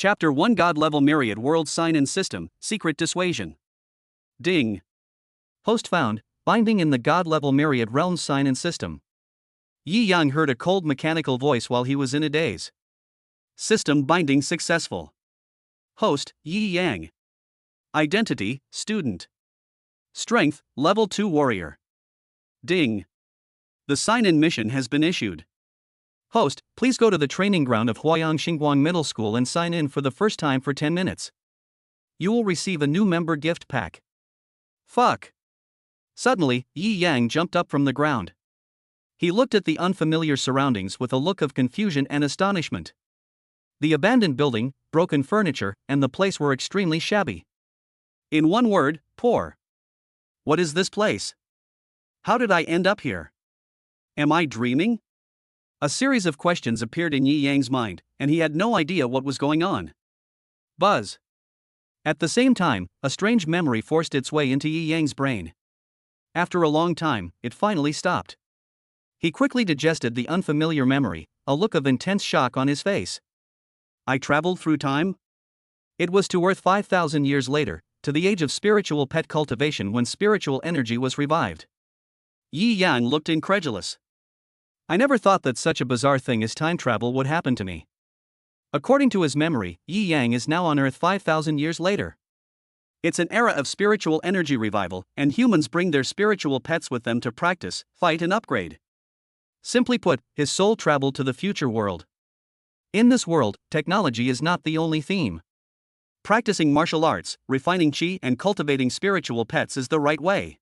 Chapter 1 God Level Myriad World Sign-In System, Secret Dissuasion. Ding. Host found, binding in the God Level Myriad Realms sign-in system. Yi Yang heard a cold mechanical voice while he was in a daze. System binding successful. Host, Yi Yang. Identity, student. Strength, level 2 warrior. Ding. The sign-in mission has been issued. Host, please go to the training ground of Huayang Xinguang Middle School and sign in for the first time for 10 minutes. You will receive a new member gift pack. Fuck. Suddenly, Yi Yang jumped up from the ground. He looked at the unfamiliar surroundings with a look of confusion and astonishment. The abandoned building, broken furniture, and the place were extremely shabby. In one word, poor. What is this place? How did I end up here? Am I dreaming? A series of questions appeared in Yi Yang's mind, and he had no idea what was going on. Buzz. At the same time, a strange memory forced its way into Yi Yang's brain. After a long time, it finally stopped. He quickly digested the unfamiliar memory, a look of intense shock on his face. I traveled through time? It was to Earth 5,000 years later, to the age of spiritual pet cultivation when spiritual energy was revived. Yi Yang looked incredulous. I never thought that such a bizarre thing as time travel would happen to me. According to his memory, Yi Yang is now on Earth 5,000 years later. It's an era of spiritual energy revival, and humans bring their spiritual pets with them to practice, fight, and upgrade. Simply put, his soul traveled to the future world. In this world, technology is not the only theme. Practicing martial arts, refining chi, and cultivating spiritual pets is the right way.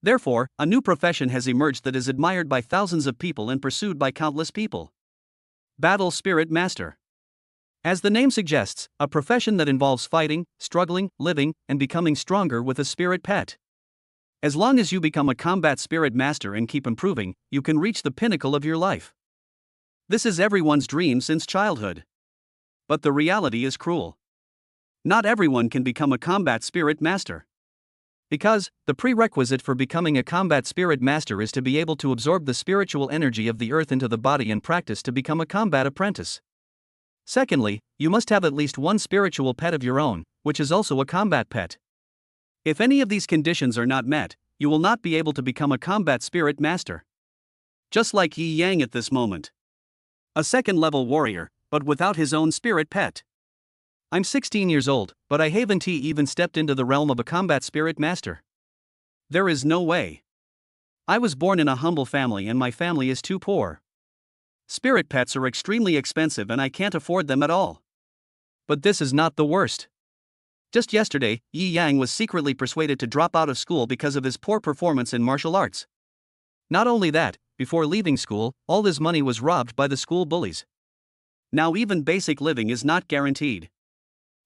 Therefore, a new profession has emerged that is admired by thousands of people and pursued by countless people. Battle Spirit Master. As the name suggests, a profession that involves fighting, struggling, living, and becoming stronger with a spirit pet. As long as you become a combat spirit master and keep improving, you can reach the pinnacle of your life. This is everyone's dream since childhood. But the reality is cruel. Not everyone can become a combat spirit master. Because, the prerequisite for becoming a combat spirit master is to be able to absorb the spiritual energy of the earth into the body and practice to become a combat apprentice. Secondly, you must have at least one spiritual pet of your own, which is also a combat pet. If any of these conditions are not met, you will not be able to become a combat spirit master. Just like Yi Yang at this moment. A second-level warrior, but without his own spirit pet. I'm 16 years old, but I haven't even stepped into the realm of a combat spirit master. There is no way. I was born in a humble family and my family is too poor. Spirit pets are extremely expensive and I can't afford them at all. But this is not the worst. Just yesterday, Yi Yang was secretly persuaded to drop out of school because of his poor performance in martial arts. Not only that, before leaving school, all his money was robbed by the school bullies. Now even basic living is not guaranteed.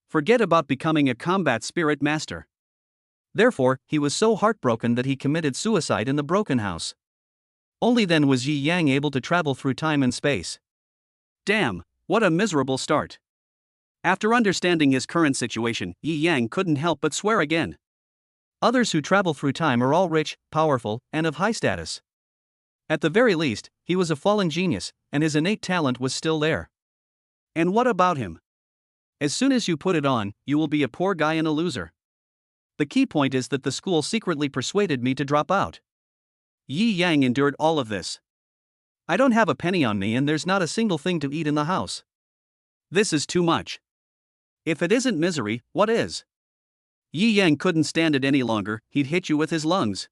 Forget about becoming a combat spirit master. Therefore, he was so heartbroken that he committed suicide in the broken house. Only then was Yi Yang able to travel through time and space. Damn, what a miserable start. After understanding his current situation, Yi Yang couldn't help but swear again. Others who travel through time are all rich, powerful, and of high status. At the very least, he was a fallen genius, and his innate talent was still there. And what about him? As soon as you put it on, you will be a poor guy and a loser. The key point is that the school secretly persuaded me to drop out. Yi Yang endured all of this. I don't have a penny on me and there's not a single thing to eat in the house. This is too much. If it isn't misery, what is? Yi Yang couldn't stand it any longer, he'd hit you with his lungs.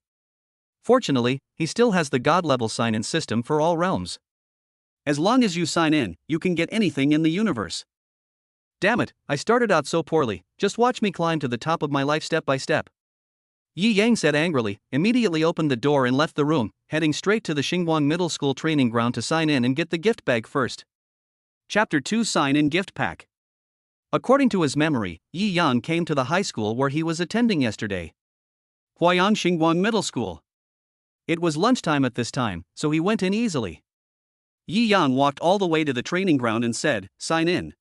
Fortunately, he still has the God-level sign-in system for all realms. As long as you sign in, you can get anything in the universe. Damn it, I started out so poorly, just watch me climb to the top of my life step by step. Yi Yang said angrily, immediately opened the door and left the room, heading straight to the Xinguang Middle School training ground to sign in and get the gift bag first. Chapter 2 Sign-in Gift Pack. According to his memory, Yi Yang came to the high school where he was attending yesterday. Huayang Xinguang Middle School. It was lunchtime at this time, so he went in easily. Yi Yang walked all the way to the training ground and said, "Sign in."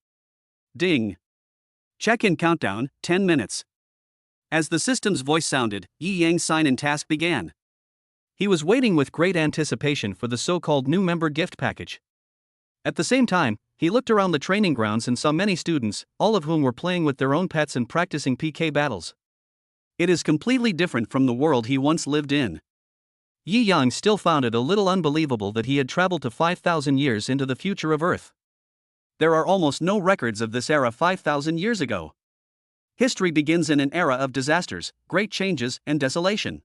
Ding. Check-in countdown, 10 minutes. As the system's voice sounded, Yi Yang's sign-in task began. He was waiting with great anticipation for the so-called new member gift package. At the same time, he looked around the training grounds and saw many students, all of whom were playing with their own pets and practicing PK battles. It is completely different from the world he once lived in. Yi Yang still found it a little unbelievable that he had traveled to 5,000 years into the future of Earth. There are almost no records of this era 5,000 years ago. History begins in an era of disasters, great changes, and desolation.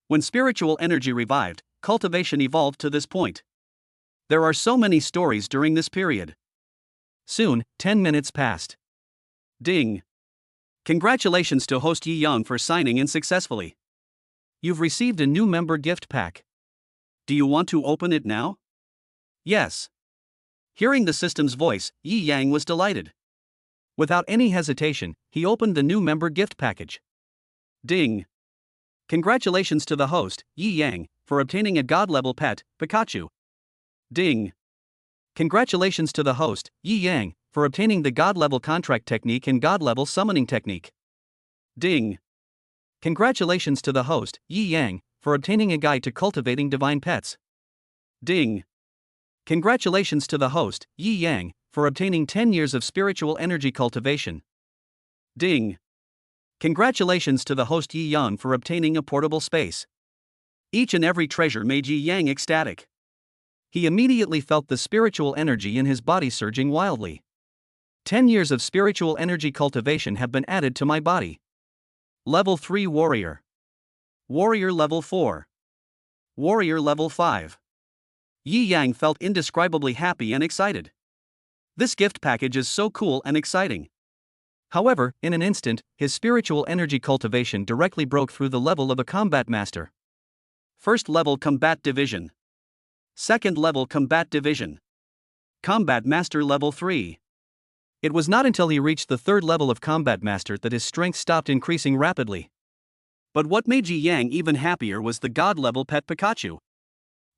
When spiritual energy revived, cultivation evolved to this point. There are so many stories during this period. Soon, 10 minutes passed. Ding. Congratulations to host Yi Yang for signing in successfully. You've received a new member gift pack. Do you want to open it now? Yes. Hearing the system's voice, Yi Yang was delighted. Without any hesitation, he opened the new member gift package. Ding. Congratulations to the host, Yi Yang, for obtaining a god-level pet, Pikachu. Ding. Congratulations to the host, Yi Yang, for obtaining the god-level contract technique and god-level summoning technique. Ding. Congratulations to the host, Yi Yang, for obtaining a guide to cultivating divine pets. Ding. Congratulations to the host, Yi Yang, for obtaining 10 years of spiritual energy cultivation. Ding. Congratulations to the host Yi Yang for obtaining a portable space. Each and every treasure made Yi Yang ecstatic. He immediately felt the spiritual energy in his body surging wildly. 10 years of spiritual energy cultivation have been added to my body. Level 3 Warrior. Warrior Level 4. Warrior Level 5. Yi Yang felt indescribably happy and excited. This gift package is so cool and exciting. However, in an instant, his spiritual energy cultivation directly broke through the level of a combat master. First level Combat Division. Second level Combat Division. Combat Master Level 3. It was not until he reached the third level of Combat Master that his strength stopped increasing rapidly. But what made Yi Yang even happier was the god-level pet Pikachu.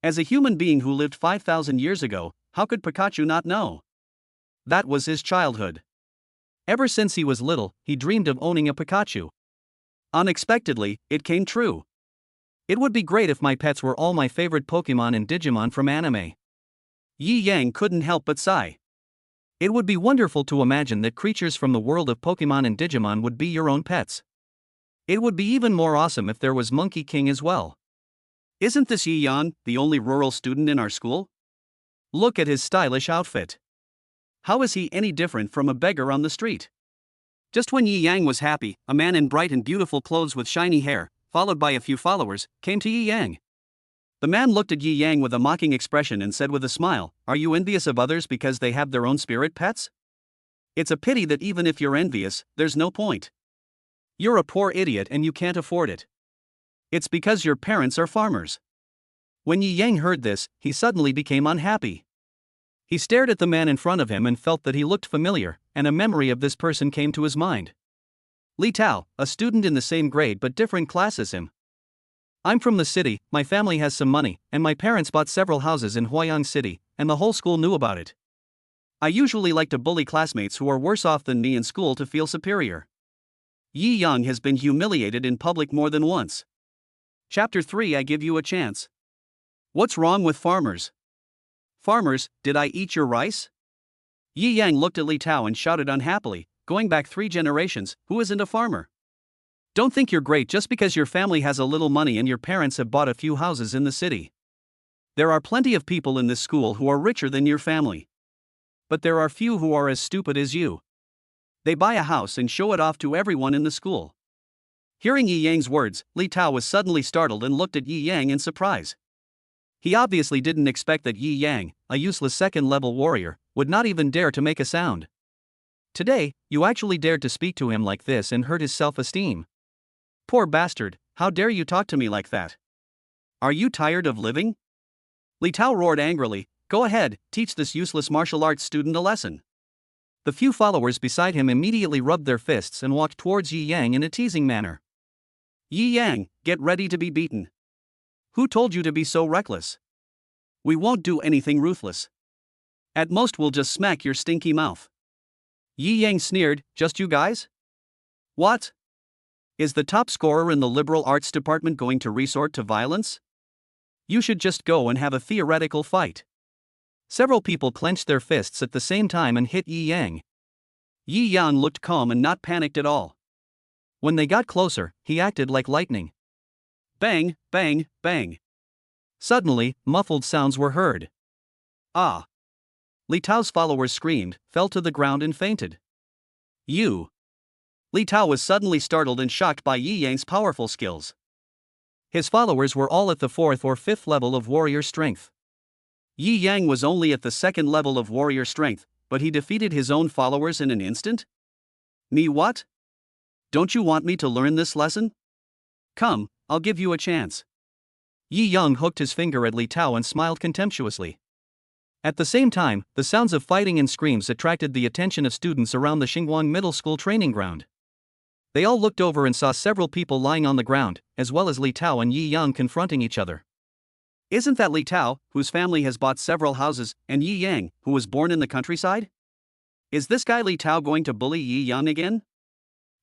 As a human being who lived 5,000 years ago, how could Pikachu not know? That was his childhood. Ever since he was little, he dreamed of owning a Pikachu. Unexpectedly, it came true. It would be great if my pets were all my favorite Pokemon and Digimon from anime. Yi Yang couldn't help but sigh. It would be wonderful to imagine that creatures from the world of Pokemon and Digimon would be your own pets. It would be even more awesome if there was Monkey King as well. Isn't this Yi Yang, the only rural student in our school? Look at his stylish outfit. How is he any different from a beggar on the street? Just when Yi Yang was happy, a man in bright and beautiful clothes with shiny hair, followed by a few followers, came to Yi Yang. The man looked at Yi Yang with a mocking expression and said with a smile, "Are you envious of others because they have their own spirit pets? It's a pity that even if you're envious, there's no point. You're a poor idiot and you can't afford it. It's because your parents are farmers." When Yi Yang heard this, he suddenly became unhappy. He stared at the man in front of him and felt that he looked familiar, and a memory of this person came to his mind. Li Tao, a student in the same grade but different class as him. I'm from the city, my family has some money, and my parents bought several houses in Huayang City, and the whole school knew about it. I usually like to bully classmates who are worse off than me in school to feel superior. Yi Yang has been humiliated in public more than once. Chapter 3 I give you a chance. What's wrong with farmers? Farmers, did I eat your rice? Yi Yang looked at Li Tao and shouted unhappily, going back 3 generations, who isn't a farmer? Don't think you're great just because your family has a little money and your parents have bought a few houses in the city. There are plenty of people in this school who are richer than your family. But there are few who are as stupid as you. They buy a house and show it off to everyone in the school. Hearing Yi Yang's words, Li Tao was suddenly startled and looked at Yi Yang in surprise. He obviously didn't expect that Yi Yang, a useless second-level warrior, would not even dare to make a sound. Today, you actually dared to speak to him like this and hurt his self-esteem. Poor bastard, how dare you talk to me like that? Are you tired of living? Li Tao roared angrily, go ahead, teach this useless martial arts student a lesson. The few followers beside him immediately rubbed their fists and walked towards Yi Yang in a teasing manner. Yi Yang, get ready to be beaten. Who told you to be so reckless? We won't do anything ruthless. At most we'll just smack your stinky mouth. Yi Yang sneered, just you guys? What? Is the top scorer in the liberal arts department going to resort to violence? You should just go and have a theoretical fight. Several people clenched their fists at the same time and hit Yi Yang. Yi Yang looked calm and not panicked at all. When they got closer, he acted like lightning. Bang, bang, bang. Suddenly, muffled sounds were heard. Ah! Li Tao's followers screamed, fell to the ground and fainted. You! Li Tao was suddenly startled and shocked by Yi Yang's powerful skills. His followers were all at the 4th or 5th level of warrior strength. Yi Yang was only at the 2nd level of warrior strength, but he defeated his own followers in an instant? Me what? Don't you want me to learn this lesson? Come, I'll give you a chance. Yi Yang hooked his finger at Li Tao and smiled contemptuously. At the same time, the sounds of fighting and screams attracted the attention of students around the Xinguang Middle School training ground. They all looked over and saw several people lying on the ground, as well as Li Tao and Yi Yang confronting each other. Isn't that Li Tao, whose family has bought several houses, and Yi Yang, who was born in the countryside? Is this guy Li Tao going to bully Yi Yang again?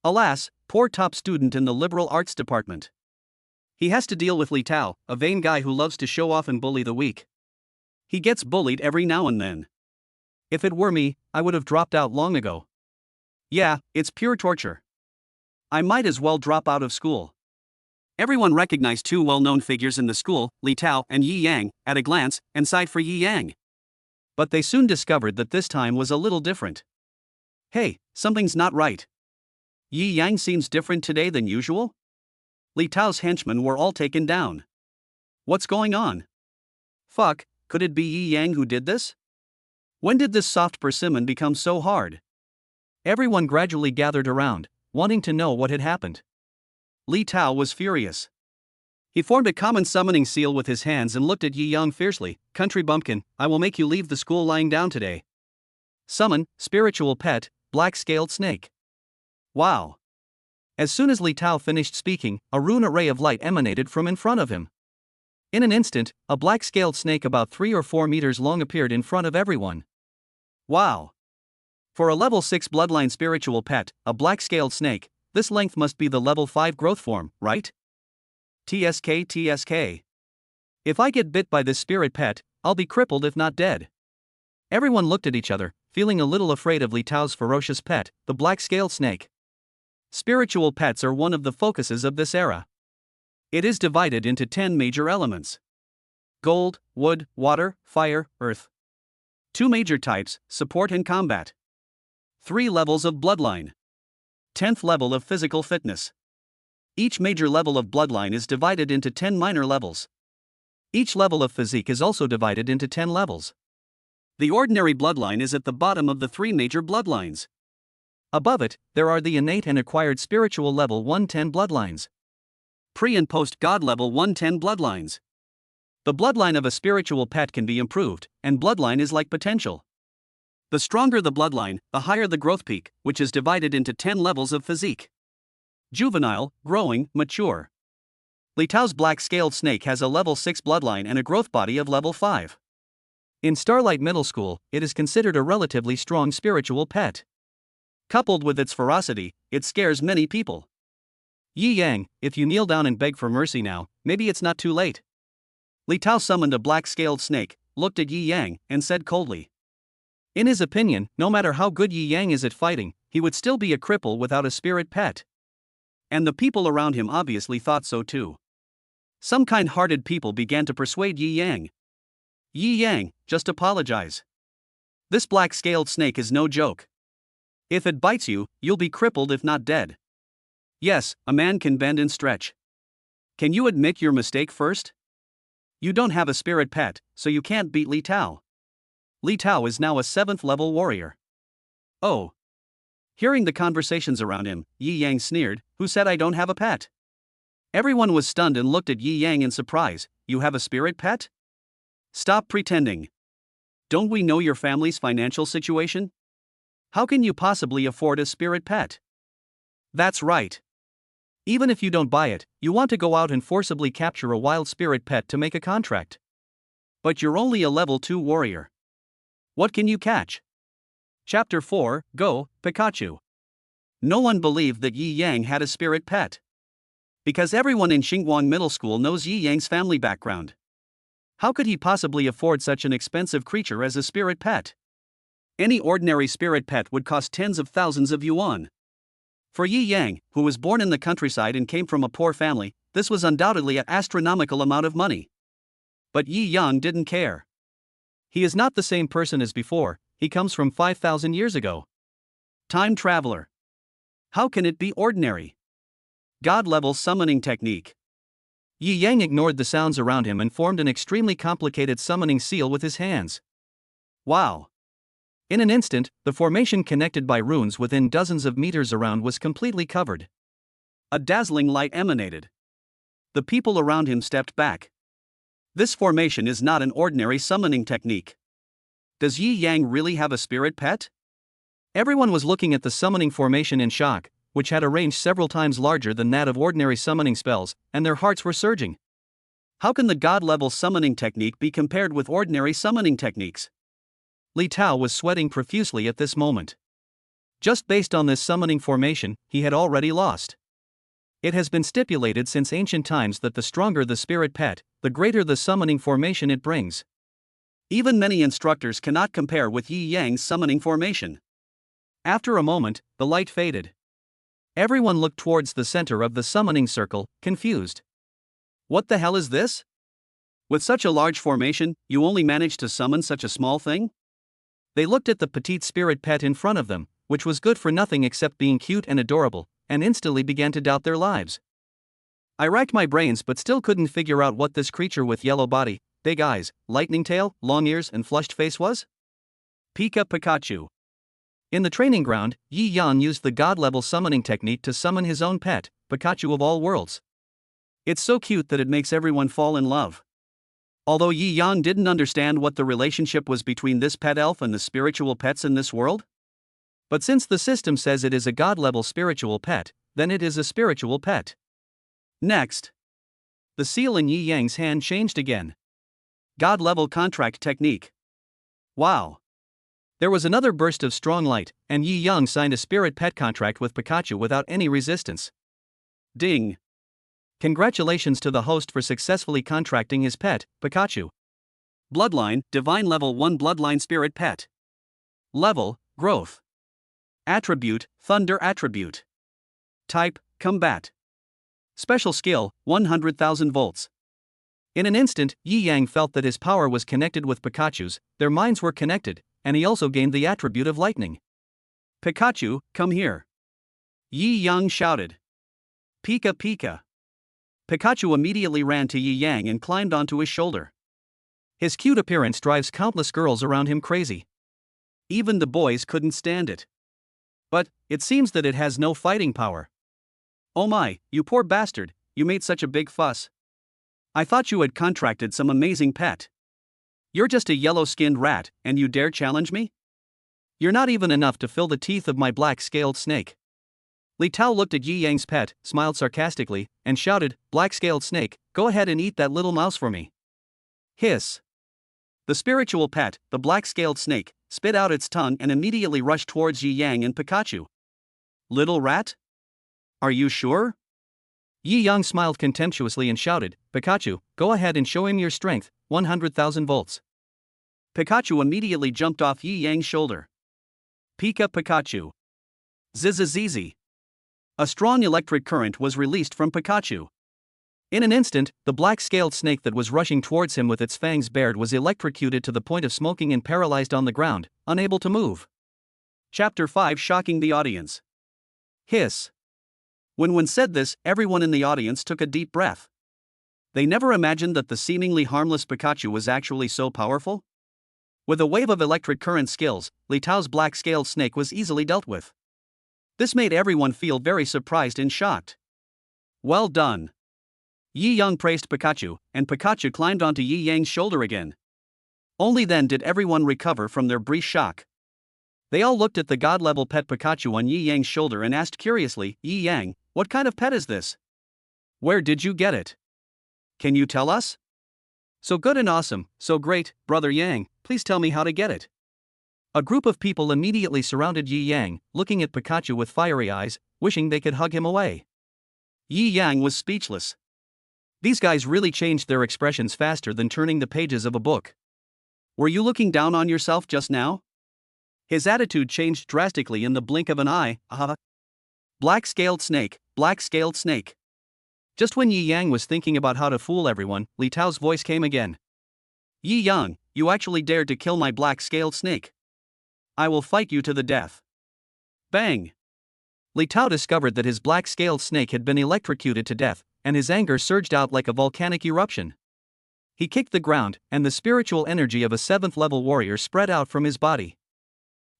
Alas, poor top student in the liberal arts department. He has to deal with Li Tao, a vain guy who loves to show off and bully the weak. He gets bullied every now and then. If it were me, I would have dropped out long ago. Yeah, it's pure torture. I might as well drop out of school. Everyone recognized two well-known figures in the school, Li Tao and Yi Yang, at a glance, and sighed for Yi Yang. But they soon discovered that this time was a little different. Hey, something's not right. Yi Yang seems different today than usual? Li Tao's henchmen were all taken down. What's going on? Fuck, could it be Yi Yang who did this? When did this soft persimmon become so hard? Everyone gradually gathered around, wanting to know what had happened. Li Tao was furious. He formed a common summoning seal with his hands and looked at Yi Yang fiercely. Country bumpkin, I will make you leave the school lying down today. Summon, spiritual pet, black-scaled snake. Wow. As soon as Li Tao finished speaking, a rune array of light emanated from in front of him. In an instant, a black-scaled snake about 3 or 4 meters long appeared in front of everyone. Wow. For a level 6 bloodline spiritual pet, a black-scaled snake, this length must be the level 5 growth form, right? TSK. If I get bit by this spirit pet, I'll be crippled if not dead. Everyone looked at each other, feeling a little afraid of Li Tao's ferocious pet, the black-scaled snake. Spiritual pets are one of the focuses of this era. It is divided into 10 major elements: gold, wood, water, fire, earth. 2 major types, support and combat. 3 levels of bloodline. 10th level of physical fitness. Each major level of bloodline is divided into 10 minor levels. Each level of physique is also divided into 10 levels. The ordinary bloodline is at the bottom of the 3 major bloodlines. Above it, there are the innate and acquired spiritual level 110 bloodlines. Pre and post god level 110 bloodlines. The bloodline of a spiritual pet can be improved, and bloodline is like potential. The stronger the bloodline, the higher the growth peak, which is divided into 10 levels of physique. Juvenile, growing, mature. Li Tao's black-scaled snake has a level 6 bloodline and a growth body of level 5. In Starlight Middle School, it is considered a relatively strong spiritual pet. Coupled with its ferocity, it scares many people. Yi Yang, if you kneel down and beg for mercy now, maybe it's not too late. Li Tao summoned a black-scaled snake, looked at Yi Yang, and said coldly. In his opinion, no matter how good Yi Yang is at fighting, he would still be a cripple without a spirit pet. And the people around him obviously thought so too. Some kind-hearted people began to persuade Yi Yang. Yi Yang, just apologize. This black-scaled snake is no joke. If it bites you, you'll be crippled if not dead. Yes, a man can bend and stretch. Can you admit your mistake first? You don't have a spirit pet, so you can't beat Li Tao. Li Tao is now a 7th level warrior. Oh. Hearing the conversations around him, Yi Yang sneered, who said I don't have a pet? Everyone was stunned and looked at Yi Yang in surprise. You have a spirit pet? Stop pretending. Don't we know your family's financial situation? How can you possibly afford a spirit pet? That's right. Even if you don't buy it, you want to go out and forcibly capture a wild spirit pet to make a contract. But you're only a level 2 warrior. What can you catch? Chapter 4, Go, Pikachu. No one believed that Yi Yang had a spirit pet. Because everyone in Xinguang Middle School knows Yi Yang's family background. How could he possibly afford such an expensive creature as a spirit pet? Any ordinary spirit pet would cost tens of thousands of yuan. For Yi Yang, who was born in the countryside and came from a poor family, this was undoubtedly an astronomical amount of money. But Yi Yang didn't care. He is not the same person as before, he comes from 5,000 years ago. Time traveler. How can it be ordinary? God-level summoning technique. Yi Yang ignored the sounds around him and formed an extremely complicated summoning seal with his hands. Wow! In an instant, the formation connected by runes within dozens of meters around was completely covered. A dazzling light emanated. The people around him stepped back. This formation is not an ordinary summoning technique. Does Yi Yang really have a spirit pet? Everyone was looking at the summoning formation in shock, which had a range several times larger than that of ordinary summoning spells, and their hearts were surging. How can the god-level summoning technique be compared with ordinary summoning techniques? Li Tao was sweating profusely at this moment. Just based on this summoning formation, he had already lost. It has been stipulated since ancient times that the stronger the spirit pet, the greater the summoning formation it brings. Even many instructors cannot compare with Yi Yang's summoning formation. After a moment, the light faded. Everyone looked towards the center of the summoning circle, confused. What the hell is this? With such a large formation, you only managed to summon such a small thing? They looked at the petite spirit pet in front of them, which was good for nothing except being cute and adorable, and instantly began to doubt their lives. I racked my brains but still couldn't figure out what this creature with yellow body, big eyes, lightning tail, long ears and flushed face was? Pikachu. In the training ground, Yi Yang used the god-level summoning technique to summon his own pet, Pikachu of all worlds. It's so cute that it makes everyone fall in love. Although Yi Yang didn't understand what the relationship was between this pet elf and the spiritual pets in this world. But since the system says it is a god-level spiritual pet, then it is a spiritual pet. Next. The seal in Yi Yang's hand changed again. God-level contract technique. Wow. There was another burst of strong light, and Yi Yang signed a spirit pet contract with Pikachu without any resistance. Ding. Congratulations to the host for successfully contracting his pet, Pikachu. Bloodline, Divine Level 1 Bloodline Spirit Pet. Level, Growth. Attribute, Thunder Attribute. Type, Combat. Special skill, 100,000 volts. In an instant, Yi Yang felt that his power was connected with Pikachu's, their minds were connected, and he also gained the attribute of lightning. Pikachu, come here. Yi Yang shouted. Pika. Pikachu immediately ran to Yi Yang and climbed onto his shoulder. His cute appearance drives countless girls around him crazy. Even the boys couldn't stand it. But it seems that it has no fighting power. Oh my, you poor bastard, you made such a big fuss. I thought you had contracted some amazing pet. You're just a yellow-skinned rat, and you dare challenge me? You're not even enough to fill the teeth of my black-scaled snake. Li Tao looked at Yi Yang's pet, smiled sarcastically, and shouted, Black-scaled snake, go ahead and eat that little mouse for me. Hiss. The spiritual pet, the black-scaled snake, spit out its tongue and immediately rushed towards Yi Yang and Pikachu. Little rat? Are you sure? Yi Yang smiled contemptuously and shouted, Pikachu, go ahead and show him your strength, 100,000 volts. Pikachu immediately jumped off Yi Yang's shoulder. Pikachu. Zizizizi. A strong electric current was released from Pikachu. In an instant, the black-scaled snake that was rushing towards him with its fangs bared was electrocuted to the point of smoking and paralyzed on the ground, unable to move. Chapter 5 Shocking the Audience. Hiss. When one said this, everyone in the audience took a deep breath. They never imagined that the seemingly harmless Pikachu was actually so powerful. With a wave of electric current skills, Li Tao's black-scaled snake was easily dealt with. This made everyone feel very surprised and shocked. Well done. Yi Yang praised Pikachu, and Pikachu climbed onto Yi Yang's shoulder again. Only then did everyone recover from their brief shock. They all looked at the god-level pet Pikachu on Yi Yang's shoulder and asked curiously, Yi Yang, what kind of pet is this? Where did you get it? Can you tell us? So good and awesome, so great, Brother Yang, please tell me how to get it. A group of people immediately surrounded Yi Yang, looking at Pikachu with fiery eyes, wishing they could hug him away. Yi Yang was speechless. These guys really changed their expressions faster than turning the pages of a book. Were you looking down on yourself just now? His attitude changed drastically in the blink of an eye. Black-scaled snake, black-scaled snake. Just when Yi Yang was thinking about how to fool everyone, Li Tao's voice came again. Yi Yang, you actually dared to kill my black-scaled snake. I will fight you to the death. Bang! Li Tao discovered that his black-scaled snake had been electrocuted to death, and his anger surged out like a volcanic eruption. He kicked the ground, and the spiritual energy of a 7th-level warrior spread out from his body.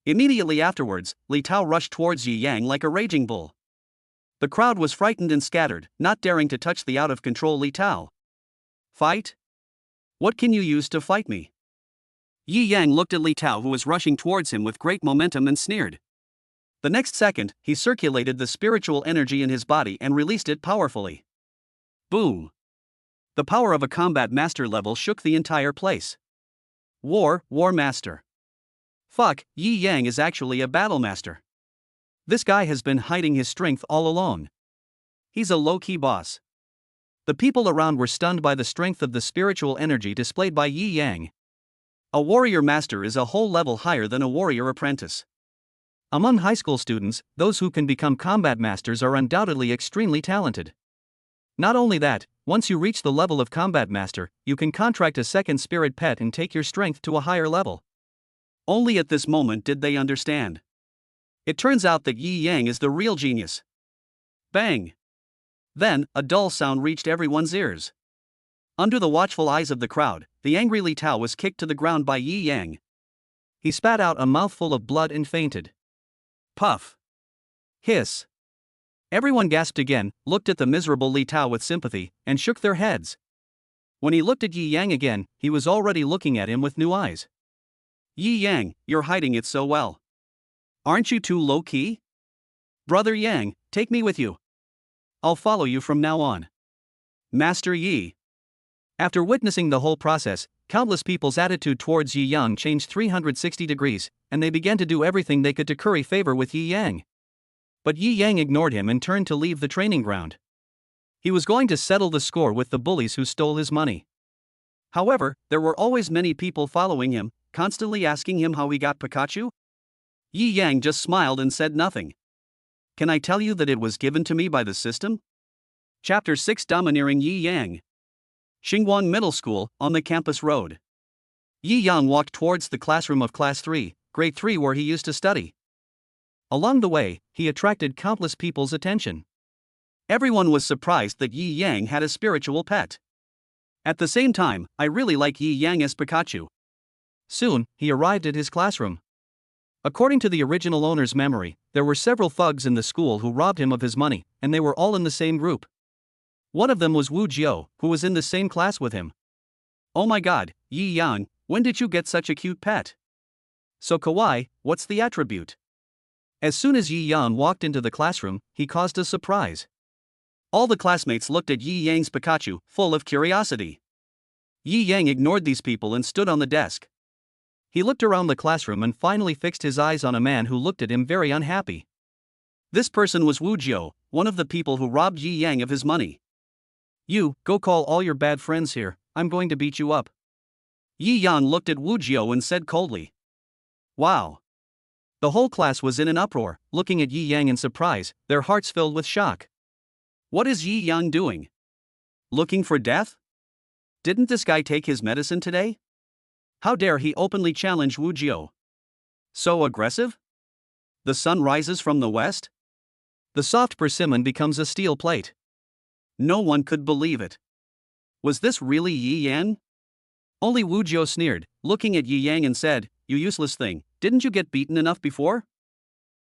Immediately afterwards, Li Tao rushed towards Yi Yang like a raging bull. The crowd was frightened and scattered, not daring to touch the out-of-control Li Tao. Fight? What can you use to fight me? Yi Yang looked at Li Tao, who was rushing towards him with great momentum, and sneered. The next second, he circulated the spiritual energy in his body and released it powerfully. Boom! The power of a combat master level shook the entire place. War master. Fuck, Yi Yang is actually a battle master. This guy has been hiding his strength all along. He's a low-key boss. The people around were stunned by the strength of the spiritual energy displayed by Yi Yang. A warrior master is a whole level higher than a warrior apprentice. Among high school students, those who can become combat masters are undoubtedly extremely talented. Not only that, once you reach the level of combat master, you can contract a second spirit pet and take your strength to a higher level. Only at this moment did they understand. It turns out that Yi Yang is the real genius. Bang! Then, a dull sound reached everyone's ears. Under the watchful eyes of the crowd, the angry Li Tao was kicked to the ground by Yi Yang. He spat out a mouthful of blood and fainted. Puff! Hiss! Everyone gasped again, looked at the miserable Li Tao with sympathy, and shook their heads. When he looked at Yi Yang again, he was already looking at him with new eyes. Yi Yang, you're hiding it so well. Aren't you too low-key? Brother Yang, take me with you. I'll follow you from now on. Master Yi. After witnessing the whole process, countless people's attitude towards Yi Yang changed 360 degrees, and they began to do everything they could to curry favor with Yi Yang. But Yi Yang ignored him and turned to leave the training ground. He was going to settle the score with the bullies who stole his money. However, there were always many people following him, constantly asking him how he got Pikachu. Yi Yang just smiled and said nothing. Can I tell you that it was given to me by the system? Chapter 6, Domineering Yi Yang. Xingguang Middle School, on the campus road. Yi Yang walked towards the classroom of Class 3, Grade 3, where he used to study. Along the way, he attracted countless people's attention. Everyone was surprised that Yi Yang had a spiritual pet. At the same time, I really like Yi Yang as Pikachu. Soon, he arrived at his classroom. According to the original owner's memory, there were several thugs in the school who robbed him of his money, and they were all in the same group. One of them was Wu Jiao, who was in the same class with him. Oh my god, Yi Yang, when did you get such a cute pet? So kawaii, what's the attribute? As soon as Yi Yang walked into the classroom, he caused a surprise. All the classmates looked at Yi Yang's Pikachu, full of curiosity. Yi Yang ignored these people and stood on the desk. He looked around the classroom and finally fixed his eyes on a man who looked at him very unhappy. This person was Wu Jiao, one of the people who robbed Yi Yang of his money. You, go call all your bad friends here, I'm going to beat you up. Yi Yang looked at Wu Jiao and said coldly. Wow. The whole class was in an uproar, looking at Yi Yang in surprise, their hearts filled with shock. What is Yi Yang doing? Looking for death? Didn't this guy take his medicine today? How dare he openly challenge Wu Jiao? So aggressive? The sun rises from the west? The soft persimmon becomes a steel plate. No one could believe it. Was this really Yi Yang? Only Wu Jiao sneered, looking at Yi Yang and said, "You useless thing, didn't you get beaten enough before?"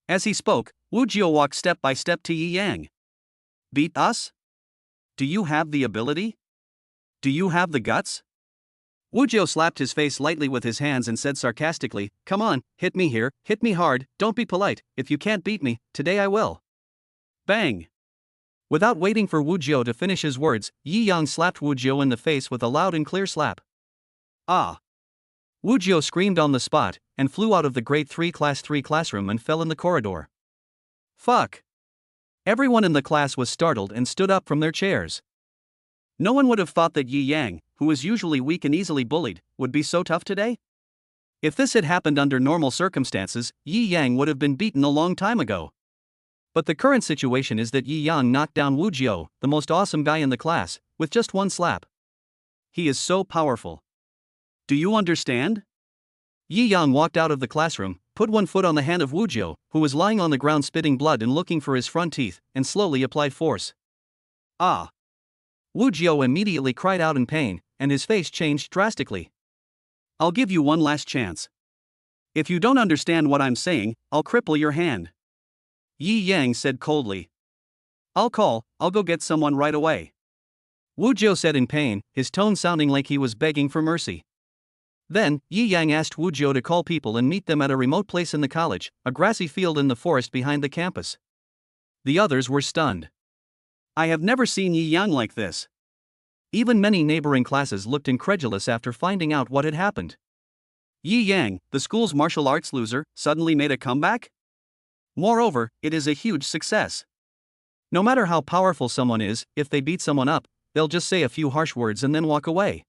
As he spoke, Wu Jiao walked step by step to Yi Yang. Beat us? Do you have the ability? Do you have the guts? Wu Jiao slapped his face lightly with his hands and said sarcastically, "Come on, hit me here, hit me hard, don't be polite, if you can't beat me, today I will." Bang! Without waiting for Wu Jiao to finish his words, Yi Yang slapped Wu Jiao in the face with a loud and clear slap. Ah! Wu Jiao screamed on the spot, and flew out of the Grade 3 Class 3 classroom and fell in the corridor. Fuck! Everyone in the class was startled and stood up from their chairs. No one would have thought that Yi Yang, who was usually weak and easily bullied, would be so tough today. If this had happened under normal circumstances, Yi Yang would have been beaten a long time ago. But the current situation is that Yi Yang knocked down Wu Jiao, the most awesome guy in the class, with just one slap. He is so powerful. Do you understand? Yi Yang walked out of the classroom, put one foot on the hand of Wu Jiao, who was lying on the ground spitting blood and looking for his front teeth, and slowly applied force. Ah! Wu Jiao immediately cried out in pain, and his face changed drastically. I'll give you one last chance. If you don't understand what I'm saying, I'll cripple your hand. Yi Yang said coldly. I'll go get someone right away. Wu Jiao said in pain, his tone sounding like he was begging for mercy. Then, Yi Yang asked Wu Jiao to call people and meet them at a remote place in the college, a grassy field in the forest behind the campus. The others were stunned. I have never seen Yi Yang like this. Even many neighboring classes looked incredulous after finding out what had happened. Yi Yang, the school's martial arts loser, suddenly made a comeback? Moreover, it is a huge success. No matter how powerful someone is, if they beat someone up, they'll just say a few harsh words and then walk away.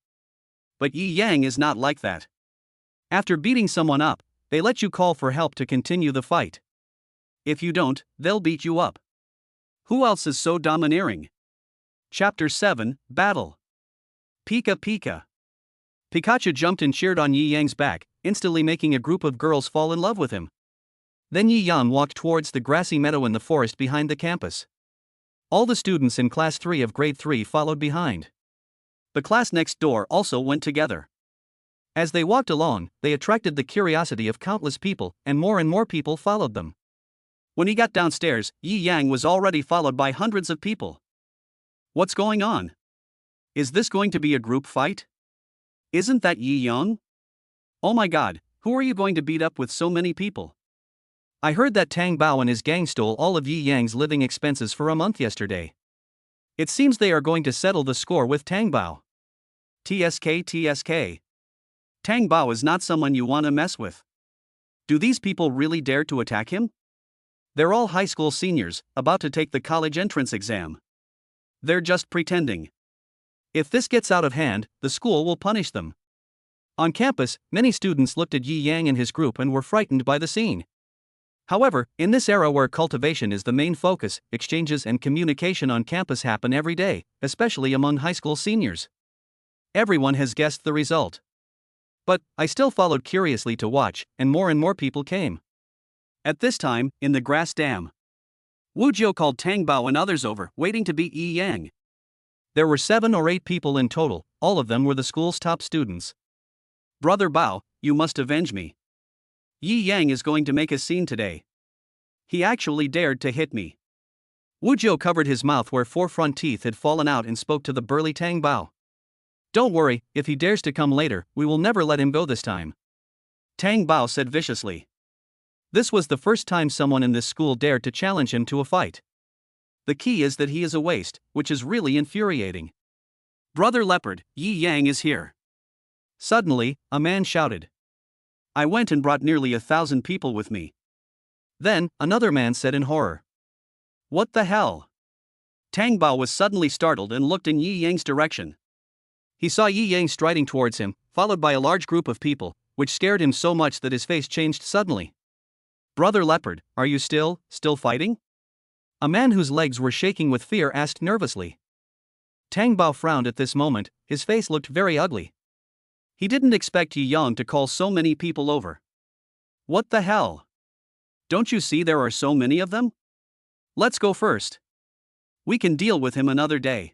But Yi Yang is not like that. After beating someone up, they let you call for help to continue the fight. If you don't, they'll beat you up. Who else is so domineering? Chapter 7, Battle. Pika Pika. Pikachu jumped and cheered on Yi Yang's back, instantly making a group of girls fall in love with him. Then Yi Yang walked towards the grassy meadow in the forest behind the campus. All the students in Class 3 of Grade 3 followed behind. The class next door also went together. As they walked along, they attracted the curiosity of countless people, and more people followed them. When he got downstairs, Yi Yang was already followed by hundreds of people. What's going on? Is this going to be a group fight? Isn't that Yi Yang? Oh my god, who are you going to beat up with so many people? I heard that Tang Bao and his gang stole all of Yi Yang's living expenses for a month yesterday. It seems they are going to settle the score with Tang Bao. TSK. Tang Bao is not someone you want to mess with. Do these people really dare to attack him? They're all high school seniors, about to take the college entrance exam. They're just pretending. If this gets out of hand, the school will punish them. On campus, many students looked at Yi Yang and his group and were frightened by the scene. However, in this era where cultivation is the main focus, exchanges and communication on campus happen every day, especially among high school seniors. Everyone has guessed the result. But I still followed curiously to watch, and more people came. At this time, in the grass dam, Wu Jiao called Tang Bao and others over, waiting to beat Yi Yang. There were 7 or 8 people in total, all of them were the school's top students. Brother Bao, you must avenge me. Yi Yang is going to make a scene today. He actually dared to hit me. Wu Jiao covered his mouth where 4 front teeth had fallen out and spoke to the burly Tang Bao. Don't worry, if he dares to come later, we will never let him go this time. Tang Bao said viciously. This was the first time someone in this school dared to challenge him to a fight. The key is that he is a waste, which is really infuriating. Brother Leopard, Yi Yang is here. Suddenly, a man shouted. I went and brought nearly 1,000 people with me. Then, another man said in horror. What the hell? Tang Bao was suddenly startled and looked in Yi Yang's direction. He saw Yi Yang striding towards him, followed by a large group of people, which scared him so much that his face changed suddenly. Brother Leopard, are you still fighting? A man whose legs were shaking with fear asked nervously. Tang Bao frowned at this moment, his face looked very ugly. He didn't expect Yi Yang to call so many people over. What the hell? Don't you see there are so many of them? Let's go first. We can deal with him another day.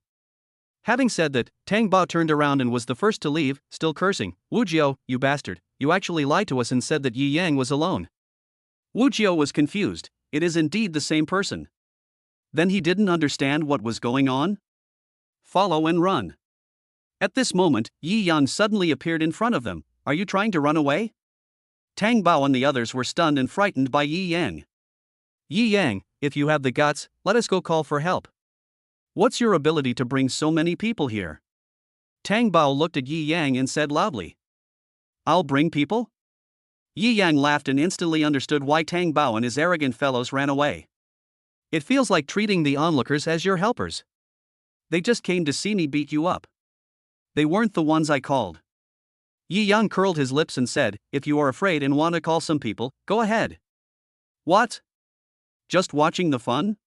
Having said that, Tang Bao turned around and was the first to leave, still cursing. Wu Jiao, you bastard, you actually lied to us and said that Yi Yang was alone. Wu Jiao was confused, it is indeed the same person. Then he didn't understand what was going on? Follow and run. At this moment, Yi Yang suddenly appeared in front of them. Are you trying to run away? Tang Bao and the others were stunned and frightened by Yi Yang. Yi Yang, if you have the guts, let us go call for help. What's your ability to bring so many people here? Tang Bao looked at Yi Yang and said loudly. I'll bring people? Yi Yang laughed and instantly understood why Tang Bao and his arrogant fellows ran away. It feels like treating the onlookers as your helpers. They just came to see me beat you up. They weren't the ones I called. Yi Yang curled his lips and said, if you are afraid and want to call some people, go ahead. What? Just watching the fun?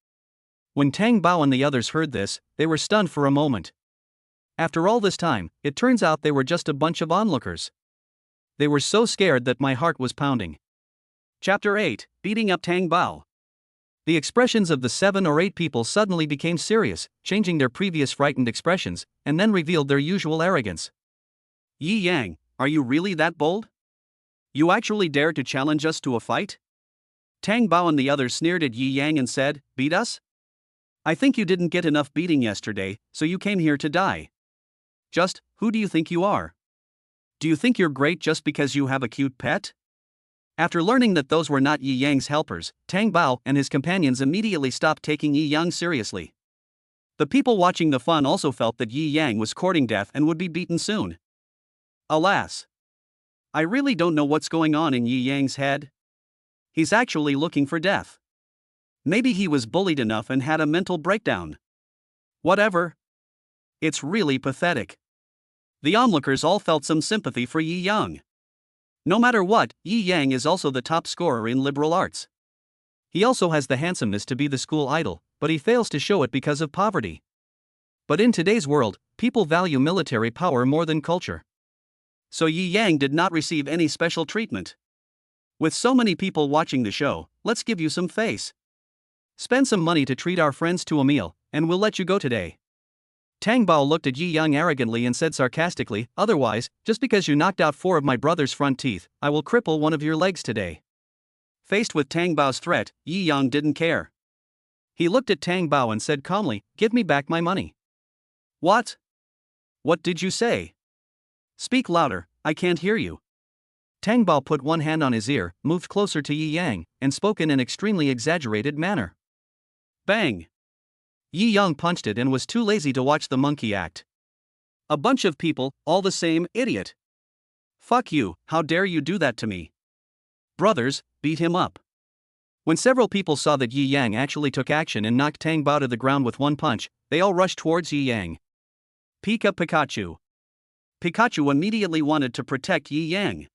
When Tang Bao and the others heard this, they were stunned for a moment. After all this time, it turns out they were just a bunch of onlookers. They were so scared that my heart was pounding. Chapter 8, Beating Up Tang Bao. The expressions of the 7 or 8 people suddenly became serious, changing their previous frightened expressions, and then revealed their usual arrogance. Yi Yang, are you really that bold? You actually dare to challenge us to a fight? Tang Bao and the others sneered at Yi Yang and said, beat us? I think you didn't get enough beating yesterday, so you came here to die. Just, who do you think you are? Do you think you're great just because you have a cute pet? After learning that those were not Yi Yang's helpers, Tang Bao and his companions immediately stopped taking Yi Yang seriously. The people watching the fun also felt that Yi Yang was courting death and would be beaten soon. Alas! I really don't know what's going on in Yi Yang's head. He's actually looking for death. Maybe he was bullied enough and had a mental breakdown. Whatever. It's really pathetic. The onlookers all felt some sympathy for Yi Yang. No matter what, Yi Yang is also the top scorer in liberal arts. He also has the handsomeness to be the school idol, but he fails to show it because of poverty. But in today's world, people value military power more than culture. So Yi Yang did not receive any special treatment. With so many people watching the show, let's give you some face. Spend some money to treat our friends to a meal, and we'll let you go today. Tang Bao looked at Yi Yang arrogantly and said sarcastically, otherwise, just because you knocked out 4 of my brother's front teeth, I will cripple one of your legs today. Faced with Tang Bao's threat, Yi Yang didn't care. He looked at Tang Bao and said calmly, give me back my money. What? What did you say? Speak louder, I can't hear you. Tang Bao put one hand on his ear, moved closer to Yi Yang, and spoke in an extremely exaggerated manner. Bang! Yi Yang punched it and was too lazy to watch the monkey act. A bunch of people, all the same, idiot. Fuck you, how dare you do that to me? Brothers, beat him up. When several people saw that Yi Yang actually took action and knocked Tang Bao to the ground with one punch, they all rushed towards Yi Yang. Pikachu. Pikachu immediately wanted to protect Yi Yang.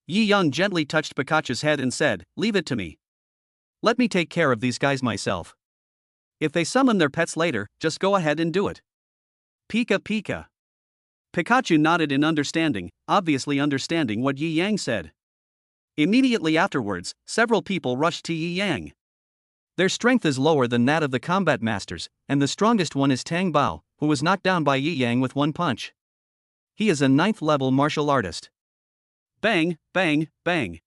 Yi Yang gently touched Pikachu's head and said, leave it to me. Let me take care of these guys myself. If they summon their pets later, just go ahead and do it. Pika. Pikachu nodded in understanding, obviously understanding what Yi Yang said. Immediately afterwards, several people rushed to Yi Yang. Their strength is lower than that of the combat masters, and the strongest one is Tang Bao, who was knocked down by Yi Yang with one punch. He is a 9th level martial artist. Bang, bang, bang.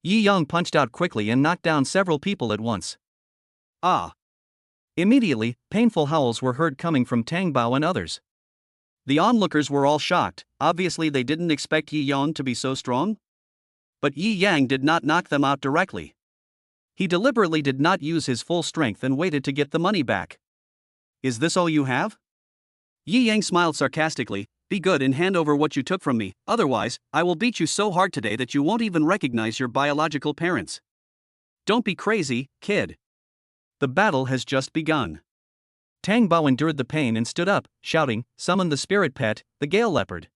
Yi Yang punched out quickly and knocked down several people at once. Ah! Immediately, painful howls were heard coming from Tang Bao and others. The onlookers were all shocked, obviously they didn't expect Yi Yang to be so strong. But Yi Yang did not knock them out directly. He deliberately did not use his full strength and waited to get the money back. Is this all you have? Yi Yang smiled sarcastically, be good and hand over what you took from me, otherwise, I will beat you so hard today that you won't even recognize your biological parents. Don't be crazy, kid. The battle has just begun. Tang Bao endured the pain and stood up, shouting, summon the spirit pet, the Gale Leopard.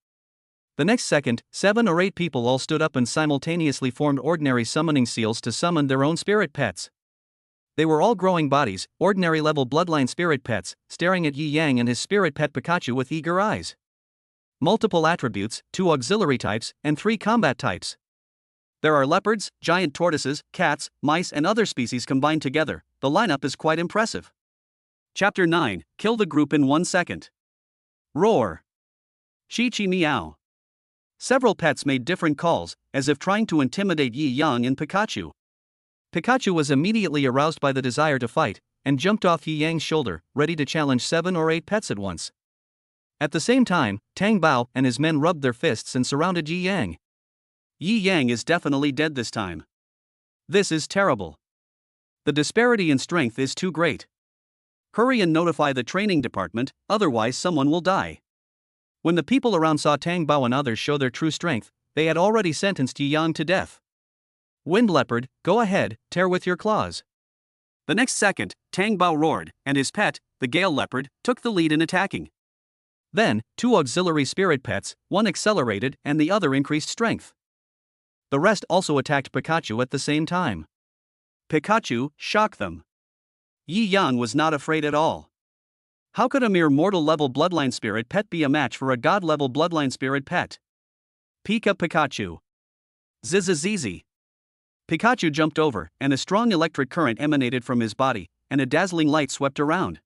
The next second, 7 or 8 people all stood up and simultaneously formed ordinary summoning seals to summon their own spirit pets. They were all growing bodies, ordinary level bloodline spirit pets, staring at Yi Yang and his spirit pet Pikachu with eager eyes. Multiple attributes, 2 auxiliary types, and 3 combat types. There are leopards, giant tortoises, cats, mice and other species combined together. The lineup is quite impressive. Chapter 9, Kill the group in 1 second. Roar. Chi meow. Several pets made different calls, as if trying to intimidate Yi Yang and Pikachu. Pikachu was immediately aroused by the desire to fight, and jumped off Yi Yang's shoulder, ready to challenge 7 or 8 pets at once. At the same time, Tang Bao and his men rubbed their fists and surrounded Yi Yang. Yi Yang is definitely dead this time. This is terrible. The disparity in strength is too great. Hurry and notify the training department, otherwise someone will die. When the people around saw Tang Bao and others show their true strength, they had already sentenced Yi Yang to death. Wind Leopard, go ahead, tear with your claws. The next second, Tang Bao roared, and his pet, the Gale Leopard, took the lead in attacking. Then, two auxiliary spirit pets, one accelerated and the other increased strength. The rest also attacked Pikachu at the same time. Pikachu shocked them. Yi Yang was not afraid at all. How could a mere mortal-level Bloodline Spirit pet be a match for a god-level Bloodline Spirit pet? Pikachu. Zizizizi. Pikachu jumped over, and a strong electric current emanated from his body, and a dazzling light swept around.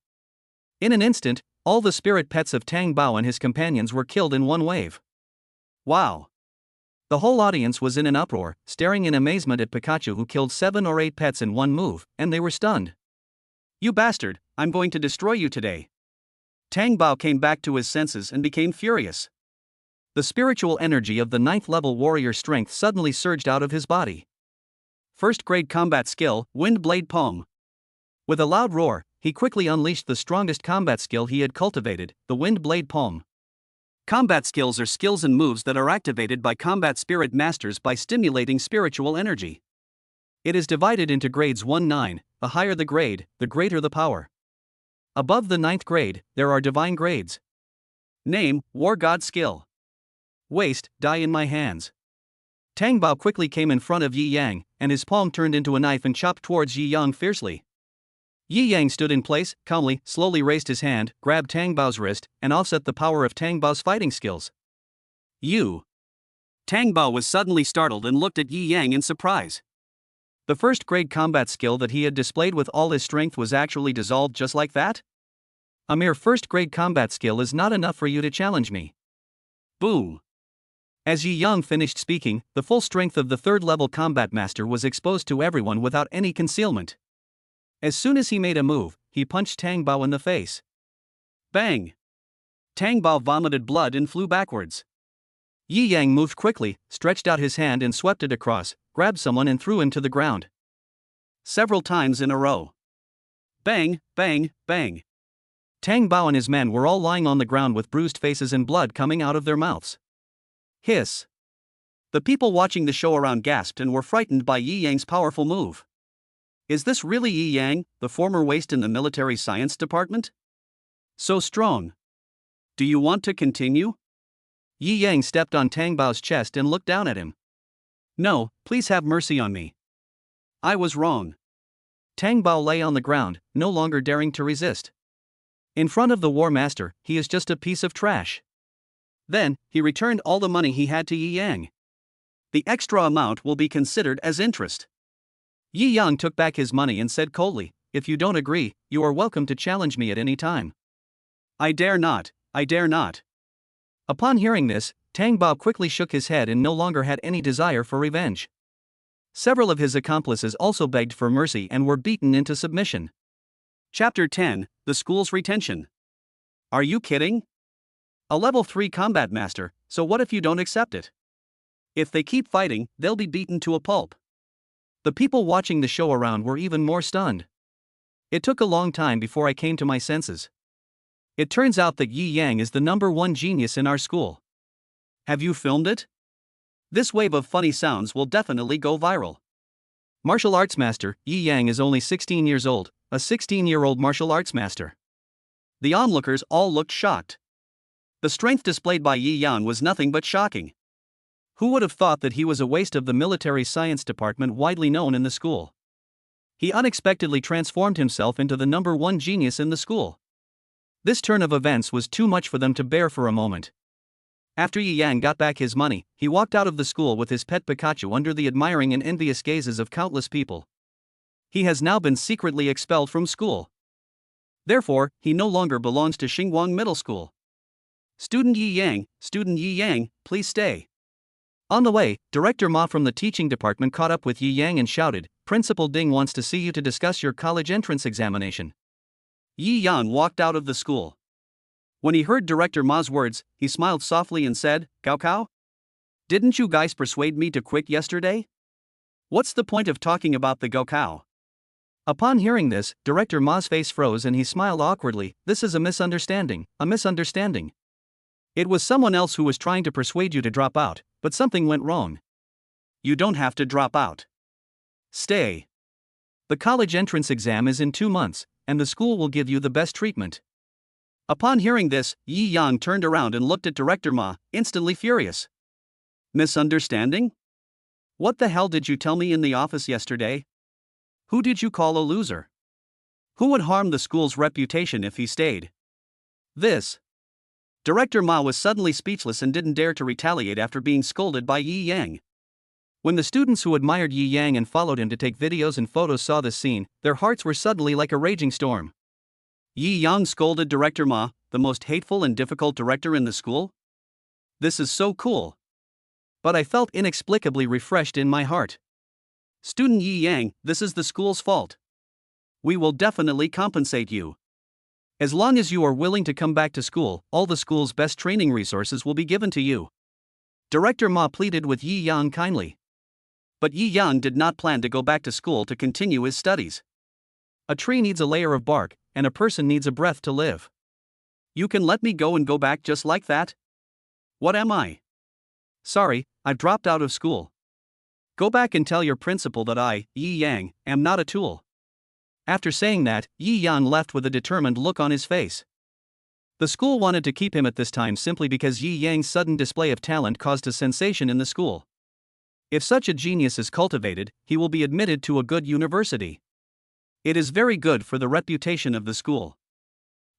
In an instant, all the spirit pets of Tang Bao and his companions were killed in one wave. Wow! The whole audience was in an uproar, staring in amazement at Pikachu, who killed 7 or 8 pets in one move, and they were stunned. You bastard, I'm going to destroy you today. Tang Bao came back to his senses and became furious. The spiritual energy of the 9th level warrior strength suddenly surged out of his body. First grade combat skill, Wind Blade Palm. With a loud roar, he quickly unleashed the strongest combat skill he had cultivated, the Wind Blade Palm. Combat skills are skills and moves that are activated by combat spirit masters by stimulating spiritual energy. It is divided into grades 1-9, the higher the grade, the greater the power. Above the 9th grade, there are divine grades. Name, War God Skill. Waste, Die in my hands. Tang Bao quickly came in front of Yi Yang, and his palm turned into a knife and chopped towards Yi Yang fiercely. Yi Yang stood in place, calmly, slowly raised his hand, grabbed Tang Bao's wrist, and offset the power of Tang Bao's fighting skills. You! Tang Bao was suddenly startled and looked at Yi Yang in surprise. The first grade combat skill that he had displayed with all his strength was actually dissolved just like that? A mere first grade combat skill is not enough for you to challenge me. Boom! As Yi Yang finished speaking, the full strength of the 3rd level combat master was exposed to everyone without any concealment. As soon as he made a move, he punched Tang Bao in the face. Bang! Tang Bao vomited blood and flew backwards. Yi Yang moved quickly, stretched out his hand and swept it across, grabbed someone and threw him to the ground. Several times in a row. Bang, bang, bang. Tang Bao and his men were all lying on the ground with bruised faces and blood coming out of their mouths. Hiss. The people watching the show around gasped and were frightened by Yi Yang's powerful move. Is this really Yi Yang, the former waste in the military science department? So strong. Do you want to continue? Yi Yang stepped on Tang Bao's chest and looked down at him. No, please have mercy on me. I was wrong. Tang Bao lay on the ground, no longer daring to resist. In front of the War Master, he is just a piece of trash. Then, he returned all the money he had to Yi Yang. The extra amount will be considered as interest. Yi Yang took back his money and said coldly, if you don't agree, you are welcome to challenge me at any time. I dare not, I dare not. Upon hearing this, Tang Bao quickly shook his head and no longer had any desire for revenge. Several of his accomplices also begged for mercy and were beaten into submission. Chapter 10, The School's Retention. Are you kidding? A level 3 combat master, so what if you don't accept it? If they keep fighting, they'll be beaten to a pulp. The people watching the show around were even more stunned. It took a long time before I came to my senses. It turns out that Yi Yang is the #1 genius in our school. Have you filmed it? This wave of funny sounds will definitely go viral. Martial arts master, Yi Yang is only 16 years old, a 16-year-old martial arts master. The onlookers all looked shocked. The strength displayed by Yi Yang was nothing but shocking. Who would have thought that he was a waste of the military science department widely known in the school? He unexpectedly transformed himself into the #1 genius in the school. This turn of events was too much for them to bear for a moment. After Yi Yang got back his money, he walked out of the school with his pet Pikachu under the admiring and envious gazes of countless people. He has now been secretly expelled from school. Therefore, he no longer belongs to Xingguang Middle School. Student Yi Yang, please stay. On the way, Director Ma from the teaching department caught up with Yi Yang and shouted, Principal Ding wants to see you to discuss your college entrance examination. Yi Yang walked out of the school. When he heard Director Ma's words, he smiled softly and said, Cao Cao? Didn't you guys persuade me to quit yesterday? What's the point of talking about the Gaokao? Upon hearing this, Director Ma's face froze and he smiled awkwardly. This is a misunderstanding. It was someone else who was trying to persuade you to drop out, but something went wrong. You don't have to drop out. Stay. The college entrance exam is in 2 months, and the school will give you the best treatment. Upon hearing this, Yi Yang turned around and looked at Director Ma, instantly furious. Misunderstanding? What the hell did you tell me in the office yesterday? Who did you call a loser? Who would harm the school's reputation if he stayed? This. Director Ma was suddenly speechless and didn't dare to retaliate after being scolded by Yi Yang. When the students who admired Yi Yang and followed him to take videos and photos saw this scene, their hearts were suddenly like a raging storm. Yi Yang scolded Director Ma, the most hateful and difficult director in the school? This is so cool. But I felt inexplicably refreshed in my heart. Student Yi Yang, this is the school's fault. We will definitely compensate you. As long as you are willing to come back to school, all the school's best training resources will be given to you. Director Ma pleaded with Yi Yang kindly. But Yi Yang did not plan to go back to school to continue his studies. A tree needs a layer of bark, and a person needs a breath to live. You can let me go and go back just like that? What am I? Sorry, I've dropped out of school. Go back and tell your principal that I, Yi Yang, am not a tool. After saying that, Yi Yang left with a determined look on his face. The school wanted to keep him at this time simply because Yi Yang's sudden display of talent caused a sensation in the school. If such a genius is cultivated, he will be admitted to a good university. It is very good for the reputation of the school.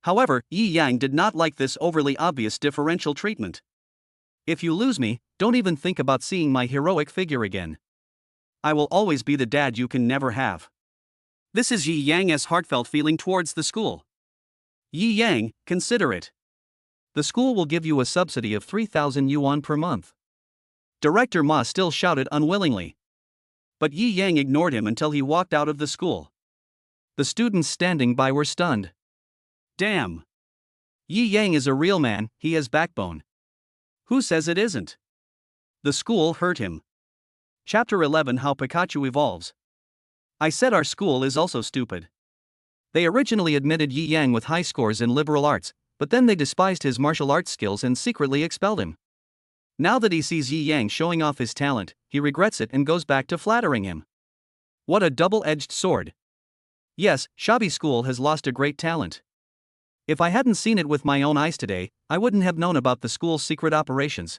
However, Yi Yang did not like this overly obvious differential treatment. If you lose me, don't even think about seeing my heroic figure again. I will always be the dad you can never have. This is Yi Yang's heartfelt feeling towards the school. Yi Yang, consider it. The school will give you a subsidy of 3,000 yuan per month. Director Ma still shouted unwillingly. But Yi Yang ignored him until he walked out of the school. The students standing by were stunned. Damn. Yi Yang is a real man, he has backbone. Who says it isn't? The school hurt him. Chapter 11: How Pikachu Evolves. I said our school is also stupid. They originally admitted Yi Yang with high scores in liberal arts, but then they despised his martial arts skills and secretly expelled him. Now that he sees Yi Yang showing off his talent, he regrets it and goes back to flattering him. What a double-edged sword. Yes, Shabi School has lost a great talent. If I hadn't seen it with my own eyes today, I wouldn't have known about the school's secret operations.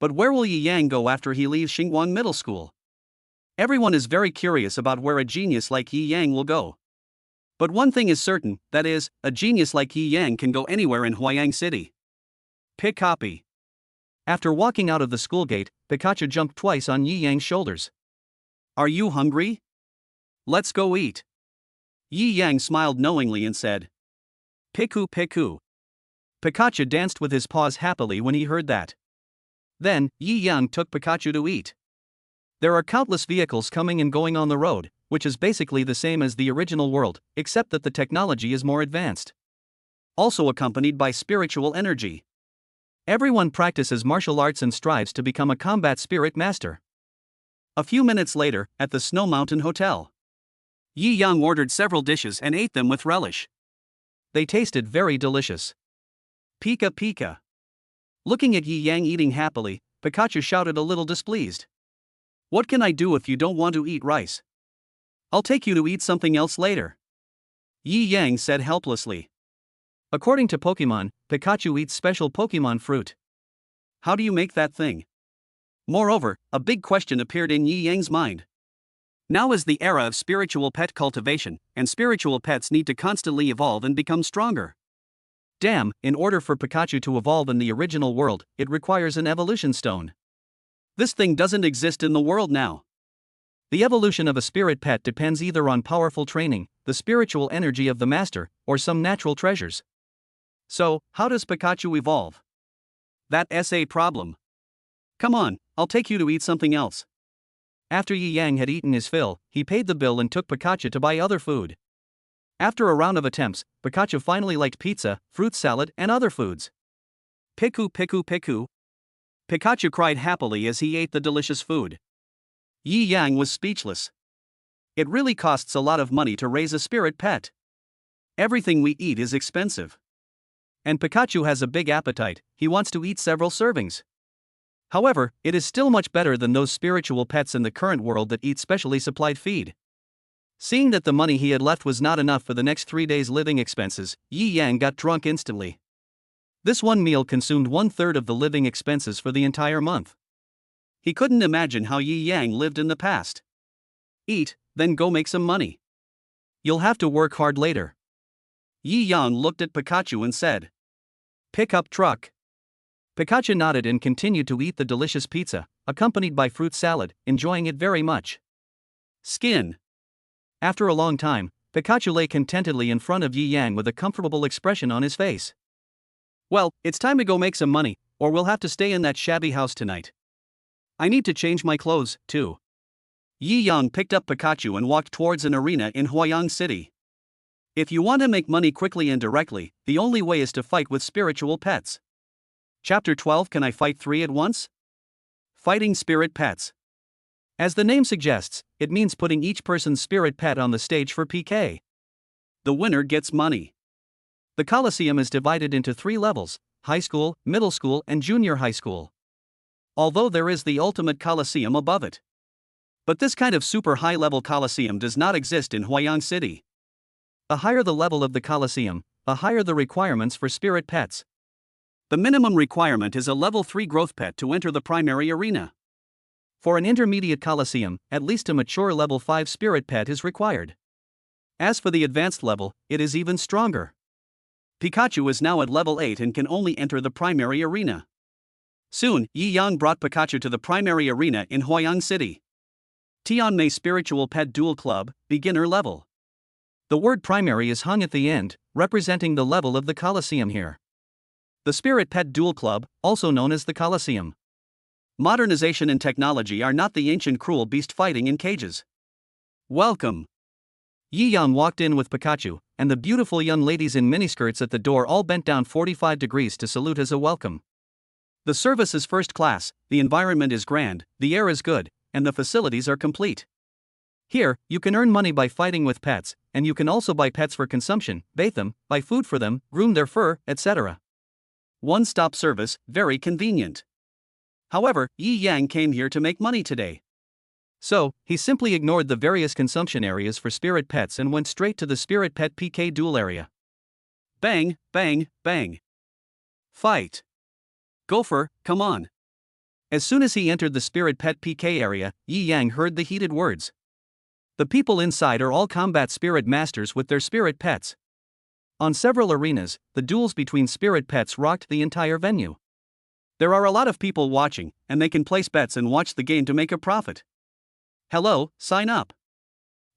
But where will Yi Yang go after he leaves Xinguang Middle School? Everyone is very curious about where a genius like Yi Yang will go. But one thing is certain, that is, a genius like Yi Yang can go anywhere in Huayang City. Pick copy. After walking out of the school gate, Pikachu jumped twice on Yi Yang's shoulders. Are you hungry? Let's go eat. Yi Yang smiled knowingly and said, Piku Piku. Pikachu danced with his paws happily when he heard that. Then, Yi Yang took Pikachu to eat. There are countless vehicles coming and going on the road, which is basically the same as the original world, except that the technology is more advanced. Also accompanied by spiritual energy. Everyone practices martial arts and strives to become a combat spirit master. A few minutes later, at the Snow Mountain Hotel, Yi Yang ordered several dishes and ate them with relish. They tasted very delicious. Pika Pika. Looking at Yi Yang eating happily, Pikachu shouted a little displeased. What can I do if you don't want to eat rice? I'll take you to eat something else later. Yi Yang said helplessly. According to Pokemon, Pikachu eats special Pokemon fruit. How do you make that thing? Moreover, a big question appeared in Yi Yang's mind. Now is the era of spiritual pet cultivation, and spiritual pets need to constantly evolve and become stronger. Damn, in order for Pikachu to evolve in the original world, it requires an evolution stone. This thing doesn't exist in the world now. The evolution of a spirit pet depends either on powerful training, the spiritual energy of the master, or some natural treasures. So, how does Pikachu evolve? That's a problem. Come on, I'll take you to eat something else. After Yi Yang had eaten his fill, he paid the bill and took Pikachu to buy other food. After a round of attempts, Pikachu finally liked pizza, fruit salad, and other foods. Piku Piku Piku. Pikachu cried happily as he ate the delicious food. Yi Yang was speechless. It really costs a lot of money to raise a spirit pet. Everything we eat is expensive. And Pikachu has a big appetite, he wants to eat several servings. However, it is still much better than those spiritual pets in the current world that eat specially supplied feed. Seeing that the money he had left was not enough for the next 3 days' living expenses, Yi Yang got drunk instantly. This one meal consumed 1/3 of the living expenses for the entire month. He couldn't imagine how Yi Yang lived in the past. Eat, then go make some money. You'll have to work hard later. Yi Yang looked at Pikachu and said, "Pick up truck." Pikachu nodded and continued to eat the delicious pizza, accompanied by fruit salad, enjoying it very much. Skin. After a long time, Pikachu lay contentedly in front of Yi Yang with a comfortable expression on his face. Well, it's time to go make some money, or we'll have to stay in that shabby house tonight. I need to change my clothes, too. Yi Yang picked up Pikachu and walked towards an arena in Huayang City. If you want to make money quickly and directly, the only way is to fight with spiritual pets. Chapter 12. Can I fight 3 at once? Fighting spirit pets. As the name suggests, it means putting each person's spirit pet on the stage for PK. The winner gets money. The Coliseum is divided into 3 levels: high school, middle school, and junior high school. Although there is the ultimate Coliseum above it. But this kind of super high-level Coliseum does not exist in Huayang City. The higher the level of the Coliseum, the higher the requirements for spirit pets. The minimum requirement is a level 3 growth pet to enter the primary arena. For an intermediate Coliseum, at least a mature level 5 spirit pet is required. As for the advanced level, it is even stronger. Pikachu is now at level 8 and can only enter the primary arena. Soon, Yi Yang brought Pikachu to the primary arena in Huayang City. Tianmei Spiritual Pet Duel Club, beginner level. The word primary is hung at the end, representing the level of the Coliseum here. The Spirit Pet Duel Club, also known as the Coliseum. Modernization and technology are not the ancient cruel beast fighting in cages. Welcome. Yi Yang walked in with Pikachu, and the beautiful young ladies in miniskirts at the door all bent down 45 degrees to salute as a welcome. The service is first class, the environment is grand, the air is good, and the facilities are complete. Here, you can earn money by fighting with pets, and you can also buy pets for consumption, bathe them, buy food for them, groom their fur, etc. One-stop service, very convenient. However, Yi Yang came here to make money today. So, he simply ignored the various consumption areas for spirit pets and went straight to the Spirit Pet PK Duel area. Bang, bang, bang. Fight. Gopher, come on. As soon as he entered the Spirit Pet PK area, Yi Yang heard the heated words. The people inside are all combat spirit masters with their spirit pets. On several arenas, the duels between spirit pets rocked the entire venue. There are a lot of people watching, and they can place bets and watch the game to make a profit. Hello, sign up.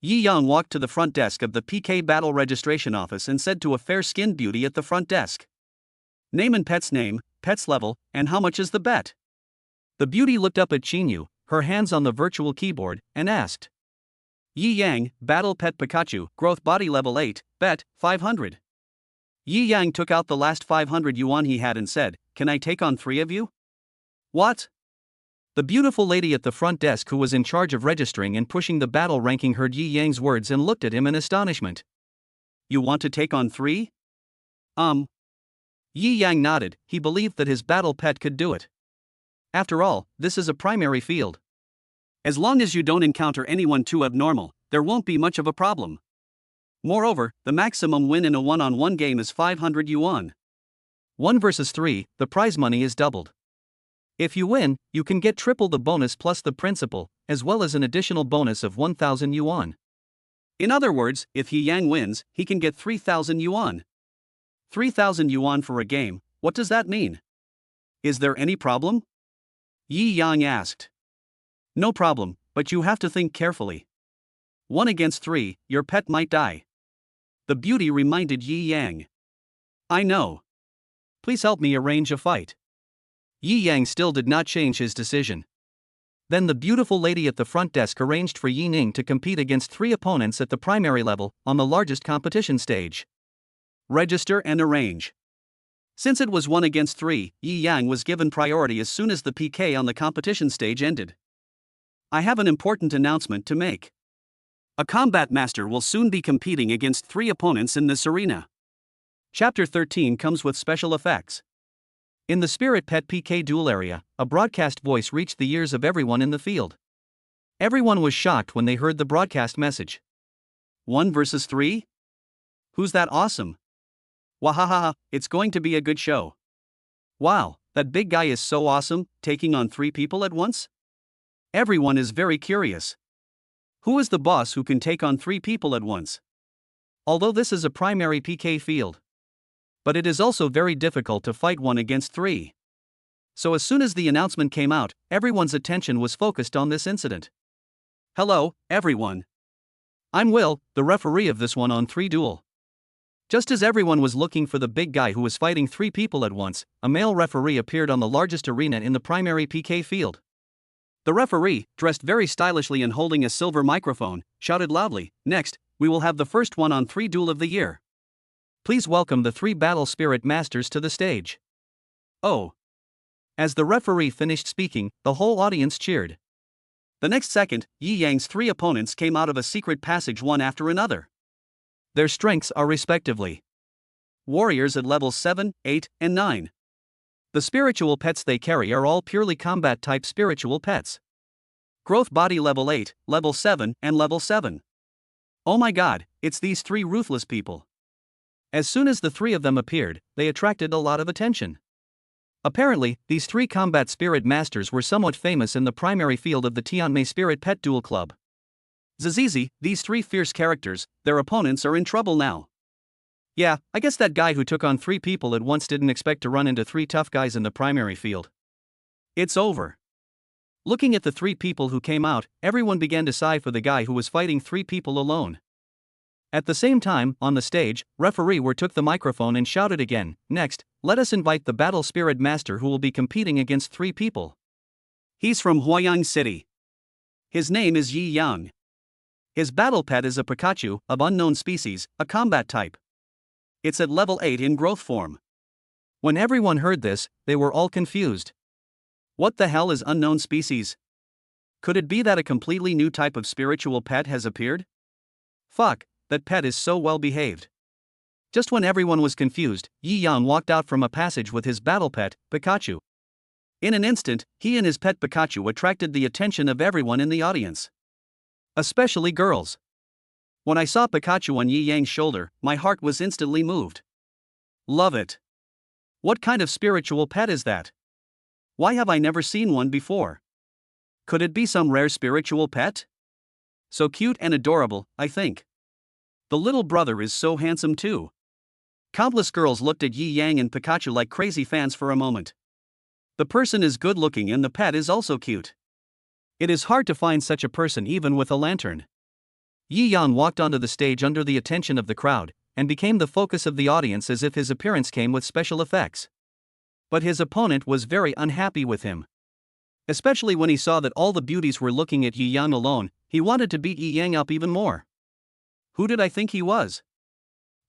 Yi Yang walked to the front desk of the PK Battle registration office and said to a fair-skinned beauty at the front desk. Name and pet's name, pet's level, and how much is the bet? The beauty looked up at Chinyu, her hands on the virtual keyboard, and asked. Yi Yang, Battle Pet Pikachu, Growth Body Level 8, bet, 500. Yi Yang took out the last 500 yuan he had and said, "Can I take on 3 of you?" What? The beautiful lady at the front desk who was in charge of registering and pushing the battle ranking heard Yi Yang's words and looked at him in astonishment. You want to take on 3? Yi Yang nodded, he believed that his battle pet could do it. After all, this is a primary field. As long as you don't encounter anyone too abnormal, there won't be much of a problem. Moreover, the maximum win in a one-on-one game is 500 yuan. 1 versus 3, the prize money is doubled. If you win, you can get triple the bonus plus the principal, as well as an additional bonus of 1,000 yuan. In other words, if Yi Yang wins, he can get 3,000 yuan. 3,000 yuan for a game, what does that mean? Is there any problem? Yi Yang asked. No problem, but you have to think carefully. 1 against 3, your pet might die. The beauty reminded Yi Yang. I know. Please help me arrange a fight. Yi Yang still did not change his decision. Then the beautiful lady at the front desk arranged for Yi Ning to compete against 3 opponents at the primary level, on the largest competition stage. Register and arrange. Since it was 1 against 3, Yi Yang was given priority as soon as the PK on the competition stage ended. I have an important announcement to make. A combat master will soon be competing against 3 opponents in this arena. Chapter 13 comes with special effects. In the Spirit Pet PK Duel area, a broadcast voice reached the ears of everyone in the field. Everyone was shocked when they heard the broadcast message. 1 versus 3? Who's that awesome? Wahahaha, it's going to be a good show. Wow, that big guy is so awesome, taking on 3 people at once? Everyone is very curious. Who is the boss who can take on 3 people at once? Although this is a primary PK field. But it is also very difficult to fight 1 against 3. So as soon as the announcement came out, everyone's attention was focused on this incident. Hello, everyone. I'm Will, the referee of this one on Three Duel. Just as everyone was looking for the big guy who was fighting 3 people at once, a male referee appeared on the largest arena in the primary PK field. The referee, dressed very stylishly and holding a silver microphone, shouted loudly, "Next, we will have the first one on Three Duel of the year. Please welcome the 3 Battle Spirit Masters to the stage." Oh. As the referee finished speaking, the whole audience cheered. The next second, Yi Yang's 3 opponents came out of a secret passage one after another. Their strengths are respectively warriors at levels 7, 8, and 9. The spiritual pets they carry are all purely combat-type spiritual pets. Growth body level 8, level 7, and level 7. Oh my god, it's these 3 ruthless people. As soon as the 3 of them appeared, they attracted a lot of attention. Apparently, these 3 combat spirit masters were somewhat famous in the primary field of the Tianmei Spirit Pet Duel Club. Zizizi, these 3 fierce characters, their opponents are in trouble now. Yeah, I guess that guy who took on 3 people at once didn't expect to run into 3 tough guys in the primary field. It's over. Looking at the 3 people who came out, everyone began to sigh for the guy who was fighting 3 people alone. At the same time, on the stage, referee Wu took the microphone and shouted again, "Next, let us invite the Battle Spirit Master who will be competing against 3 people. He's from Huayang City. His name is Yi Yang. His battle pet is a Pikachu, of unknown species, a combat type. It's at level 8 in growth form." When everyone heard this, they were all confused. What the hell is unknown species? Could it be that a completely new type of spiritual pet has appeared? Fuck, that pet is so well behaved. Just when everyone was confused, Yi Yang walked out from a passage with his battle pet, Pikachu. In an instant, he and his pet Pikachu attracted the attention of everyone in the audience. Especially girls. When I saw Pikachu on Yi Yang's shoulder, my heart was instantly moved. Love it. What kind of spiritual pet is that? Why have I never seen one before? Could it be some rare spiritual pet? So cute and adorable, I think. The little brother is so handsome too. Countless girls looked at Yi Yang and Pikachu like crazy fans for a moment. The person is good looking and the pet is also cute. It is hard to find such a person even with a lantern. Yi Yang walked onto the stage under the attention of the crowd, and became the focus of the audience as if his appearance came with special effects. But his opponent was very unhappy with him. Especially when he saw that all the beauties were looking at Yi Yang alone, he wanted to beat Yi Yang up even more. Who did I think he was?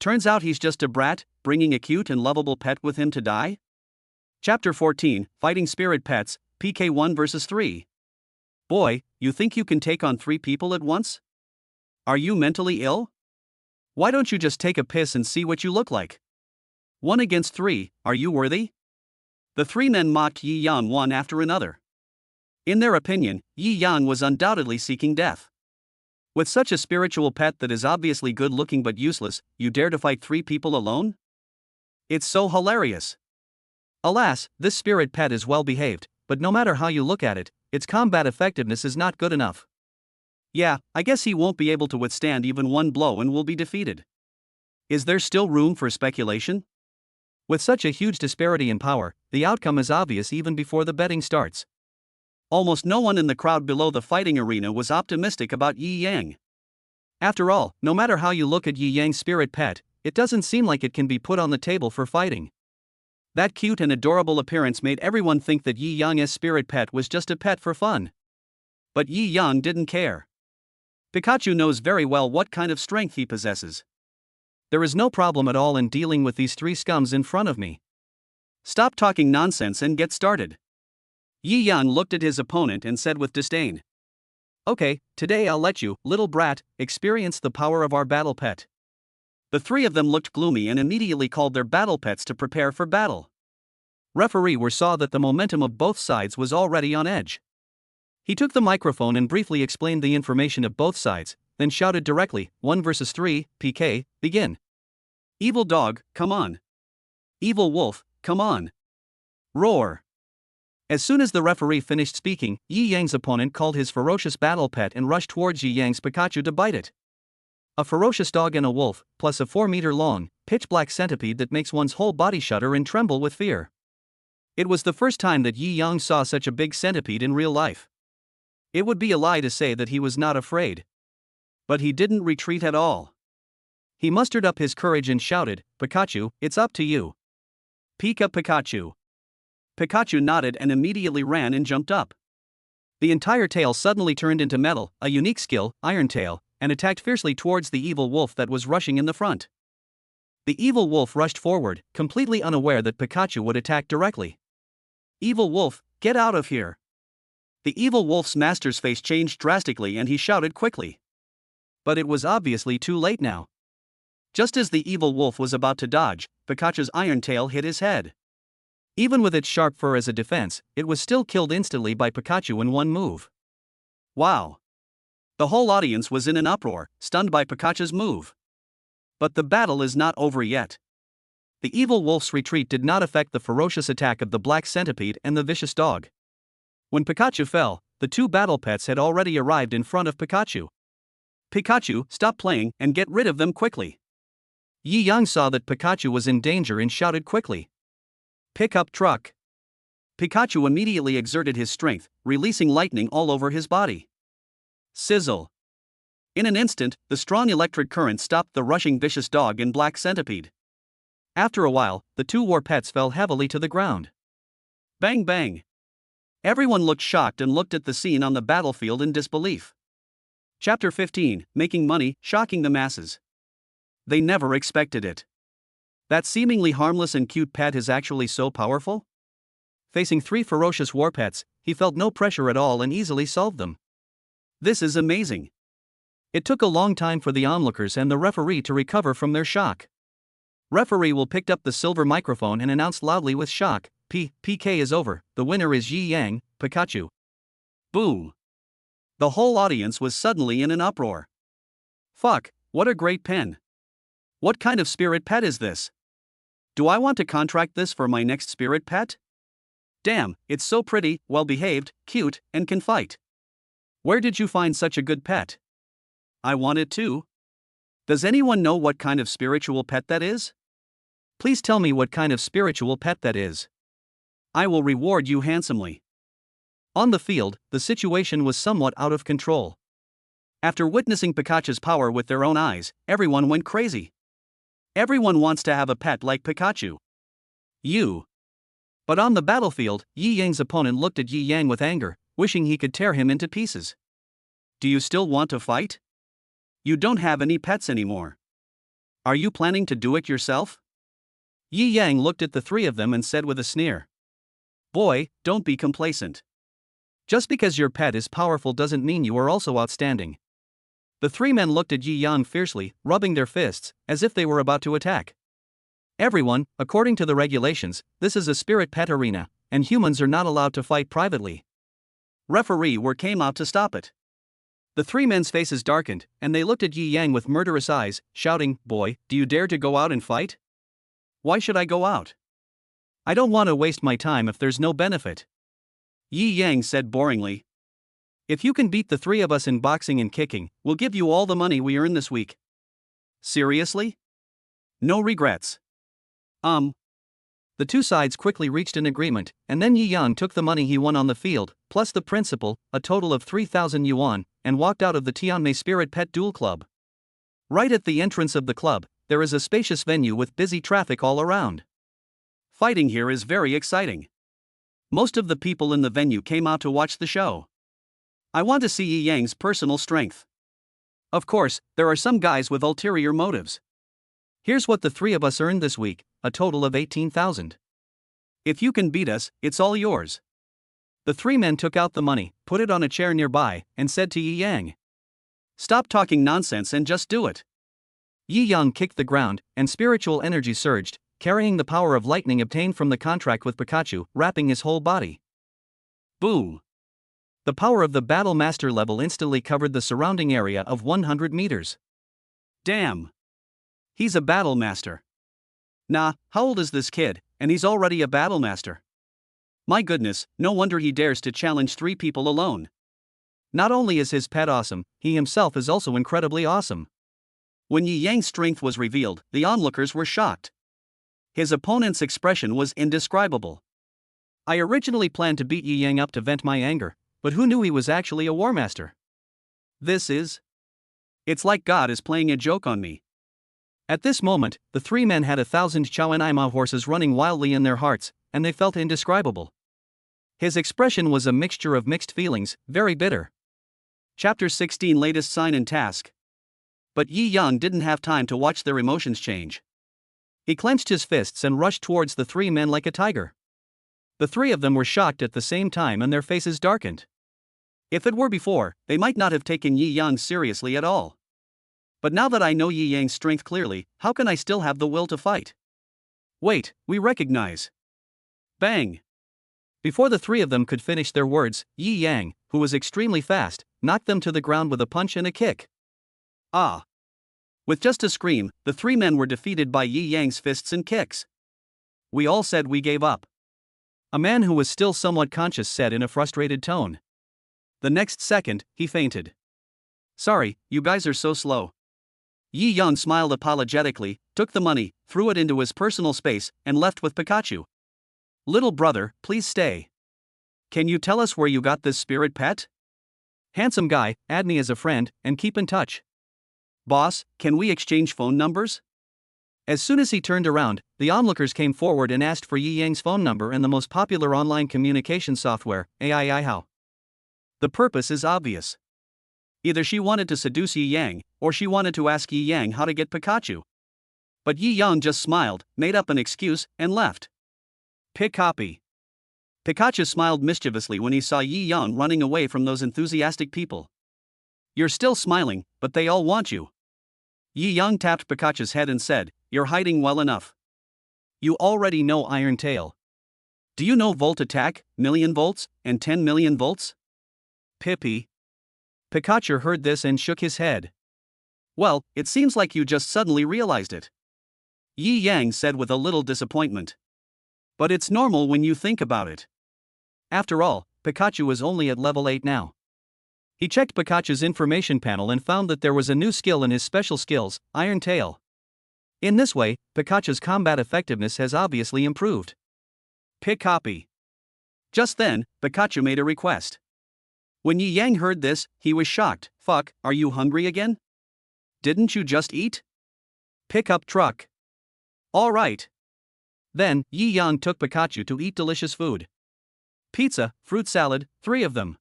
Turns out he's just a brat, bringing a cute and lovable pet with him to die? Chapter 14, Fighting Spirit Pets, PK 1 vs 3. Boy, you think you can take on 3 people at once? Are you mentally ill? Why don't you just take a piss and see what you look like? 1 against 3, are you worthy? The 3 men mocked Yi Yang one after another. In their opinion, Yi Yang was undoubtedly seeking death. With such a spiritual pet that is obviously good looking but useless, you dare to fight 3 people alone? It's so hilarious. Alas, this spirit pet is well behaved, but no matter how you look at it, its combat effectiveness is not good enough. Yeah, I guess he won't be able to withstand even 1 blow and will be defeated. Is there still room for speculation? With such a huge disparity in power, the outcome is obvious even before the betting starts. Almost no one in the crowd below the fighting arena was optimistic about Yi Yang. After all, no matter how you look at Yi Yang's spirit pet, it doesn't seem like it can be put on the table for fighting. That cute and adorable appearance made everyone think that Yi Yang's spirit pet was just a pet for fun. But Yi Yang didn't care. Pikachu knows very well what kind of strength he possesses. There is no problem at all in dealing with these 3 scums in front of me. Stop talking nonsense and get started. Yi Yang looked at his opponent and said with disdain. Okay, today I'll let you, little brat, experience the power of our battle pet. The 3 of them looked gloomy and immediately called their battle pets to prepare for battle. Referee Wu saw that the momentum of both sides was already on edge. He took the microphone and briefly explained the information of both sides, then shouted directly, 1 versus 3, PK, begin. Evil dog, come on. Evil wolf, come on. Roar. As soon as the referee finished speaking, Yi Yang's opponent called his ferocious battle pet and rushed towards Yi Yang's Pikachu to bite it. A ferocious dog and a wolf, plus a 4-meter-long, pitch-black centipede that makes one's whole body shudder and tremble with fear. It was the first time that Yi Yang saw such a big centipede in real life. It would be a lie to say that he was not afraid. But he didn't retreat at all. He mustered up his courage and shouted, Pikachu, it's up to you. Pika Pikachu. Pikachu nodded and immediately ran and jumped up. The entire tail suddenly turned into metal, a unique skill, Iron Tail, and attacked fiercely towards the evil wolf that was rushing in the front. The evil wolf rushed forward, completely unaware that Pikachu would attack directly. Evil wolf, get out of here. The evil wolf's master's face changed drastically and he shouted quickly. But it was obviously too late now. Just as the evil wolf was about to dodge, Pikachu's iron tail hit his head. Even with its sharp fur as a defense, it was still killed instantly by Pikachu in one move. Wow. The whole audience was in an uproar, stunned by Pikachu's move. But the battle is not over yet. The evil wolf's retreat did not affect the ferocious attack of the black centipede and the vicious dog. When Pikachu fell, the two battle pets had already arrived in front of Pikachu. Pikachu, stop playing and get rid of them quickly. Yi Yang saw that Pikachu was in danger and shouted quickly. Pick up truck. Pikachu immediately exerted his strength, releasing lightning all over his body. Sizzle. In an instant, the strong electric current stopped the rushing vicious dog and black centipede. After a while, the two war pets fell heavily to the ground. Bang bang. Everyone looked shocked and looked at the scene on the battlefield in disbelief. Chapter 15, Making Money, Shocking the Masses. They never expected it. That seemingly harmless and cute pet is actually so powerful? Facing three ferocious war pets, he felt no pressure at all and easily solved them. This is amazing. It took a long time for the onlookers and the referee to recover from their shock. Referee Will picked up the silver microphone and announced loudly with shock, PK is over, the winner is Yi Yang, Pikachu. Boom. The whole audience was suddenly in an uproar. Fuck, what a great pen. What kind of spirit pet is this? Do I want to contract this for my next spirit pet? Damn, it's so pretty, well-behaved, cute, and can fight. Where did you find such a good pet? I want it too. Does anyone know what kind of spiritual pet that is? Please tell me what kind of spiritual pet that is. I will reward you handsomely. On the field, the situation was somewhat out of control. After witnessing Pikachu's power with their own eyes, everyone went crazy. Everyone wants to have a pet like Pikachu. You. But on the battlefield, Yi Yang's opponent looked at Yi Yang with anger, wishing he could tear him into pieces. Do you still want to fight? You don't have any pets anymore. Are you planning to do it yourself? Yi Yang looked at the three of them and said with a sneer. Boy, don't be complacent. Just because your pet is powerful doesn't mean you are also outstanding. The three men looked at Yi Yang fiercely, rubbing their fists, as if they were about to attack. Everyone, according to the regulations, this is a spirit pet arena, and humans are not allowed to fight privately. Referee War came out to stop it. The three men's faces darkened, and they looked at Yi Yang with murderous eyes, shouting, Boy, do you dare to go out and fight? Why should I go out? I don't want to waste my time if there's no benefit. Yi Yang said boringly. If you can beat the three of us in boxing and kicking, we'll give you all the money we earn this week. Seriously? No regrets. The two sides quickly reached an agreement, and then Yi Yang took the money he won on the field, plus the principal, a total of 3,000 yuan, and walked out of the Tianmei Spirit Pet Duel Club. Right at the entrance of the club, there is a spacious venue with busy traffic all around. Fighting here is very exciting. Most of the people in the venue came out to watch the show. I want to see Yi Yang's personal strength. Of course, there are some guys with ulterior motives. Here's what the three of us earned this week, a total of 18,000. If you can beat us, it's all yours. The three men took out the money, put it on a chair nearby, and said to Yi Yang. Stop talking nonsense and just do it. Yi Yang kicked the ground, and spiritual energy surged, carrying the power of lightning obtained from the contract with Pikachu, wrapping his whole body. Boom. The power of the Battle Master level instantly covered the surrounding area of 100 meters. Damn. He's a Battle Master. Nah, how old is this kid, and he's already a Battle Master? My goodness, no wonder he dares to challenge 3 people alone. Not only is his pet awesome, he himself is also incredibly awesome. When Yi Yang's strength was revealed, the onlookers were shocked. His opponent's expression was indescribable. I originally planned to beat Yi Yang up to vent my anger, but who knew he was actually a War Master? It's like God is playing a joke on me. At this moment, the 3 men had 1,000 Chao and Ima horses running wildly in their hearts, and they felt indescribable. His expression was a mixture of mixed feelings, very bitter. Chapter 16 Latest Sign and Task. But Yi Yang didn't have time to watch their emotions change. He clenched his fists and rushed towards the 3 men like a tiger. The 3 of them were shocked at the same time and their faces darkened. If it were before, they might not have taken Yi Yang seriously at all. But now that I know Yi Yang's strength clearly, how can I still have the will to fight? Wait, we recognize. Bang! Before the 3 of them could finish their words, Yi Yang, who was extremely fast, knocked them to the ground with a punch and a kick. Ah! With just a scream, the 3 men were defeated by Yi Yang's fists and kicks. We all said we gave up. A man who was still somewhat conscious said in a frustrated tone. The next second, he fainted. Sorry, you guys are so slow. Yi Yang smiled apologetically, took the money, threw it into his personal space, and left with Pikachu. Little brother, please stay. Can you tell us where you got this spirit pet? Handsome guy, add me as a friend, and keep in touch. Boss, can we exchange phone numbers? As soon as he turned around, the onlookers came forward and asked for Yi Yang's phone number and the most popular online communication software, AI. The purpose is obvious. Either she wanted to seduce Yi Yang, or she wanted to ask Yi Yang how to get Pikachu. But Yi Yang just smiled, made up an excuse, and left. Pick copy. Pikachu smiled mischievously when he saw Yi Yang running away from those enthusiastic people. You're still smiling, but they all want you. Yi Yang tapped Pikachu's head and said, You're hiding well enough. You already know Iron Tail. Do you know Volt Attack, million volts, and 10 million volts? Pippi. Pikachu heard this and shook his head. Well, it seems like you just suddenly realized it. Yi Yang said with a little disappointment. But it's normal when you think about it. After all, Pikachu is only at level 8 now. He checked Pikachu's information panel and found that there was a new skill in his special skills, Iron Tail. In this way, Pikachu's combat effectiveness has obviously improved. Pick copy. Just then, Pikachu made a request. When Yi Yang heard this, he was shocked. Fuck, are you hungry again? Didn't you just eat? Pick up truck. Alright. Then, Yi Yang took Pikachu to eat delicious food. Pizza, fruit salad, 3 of them.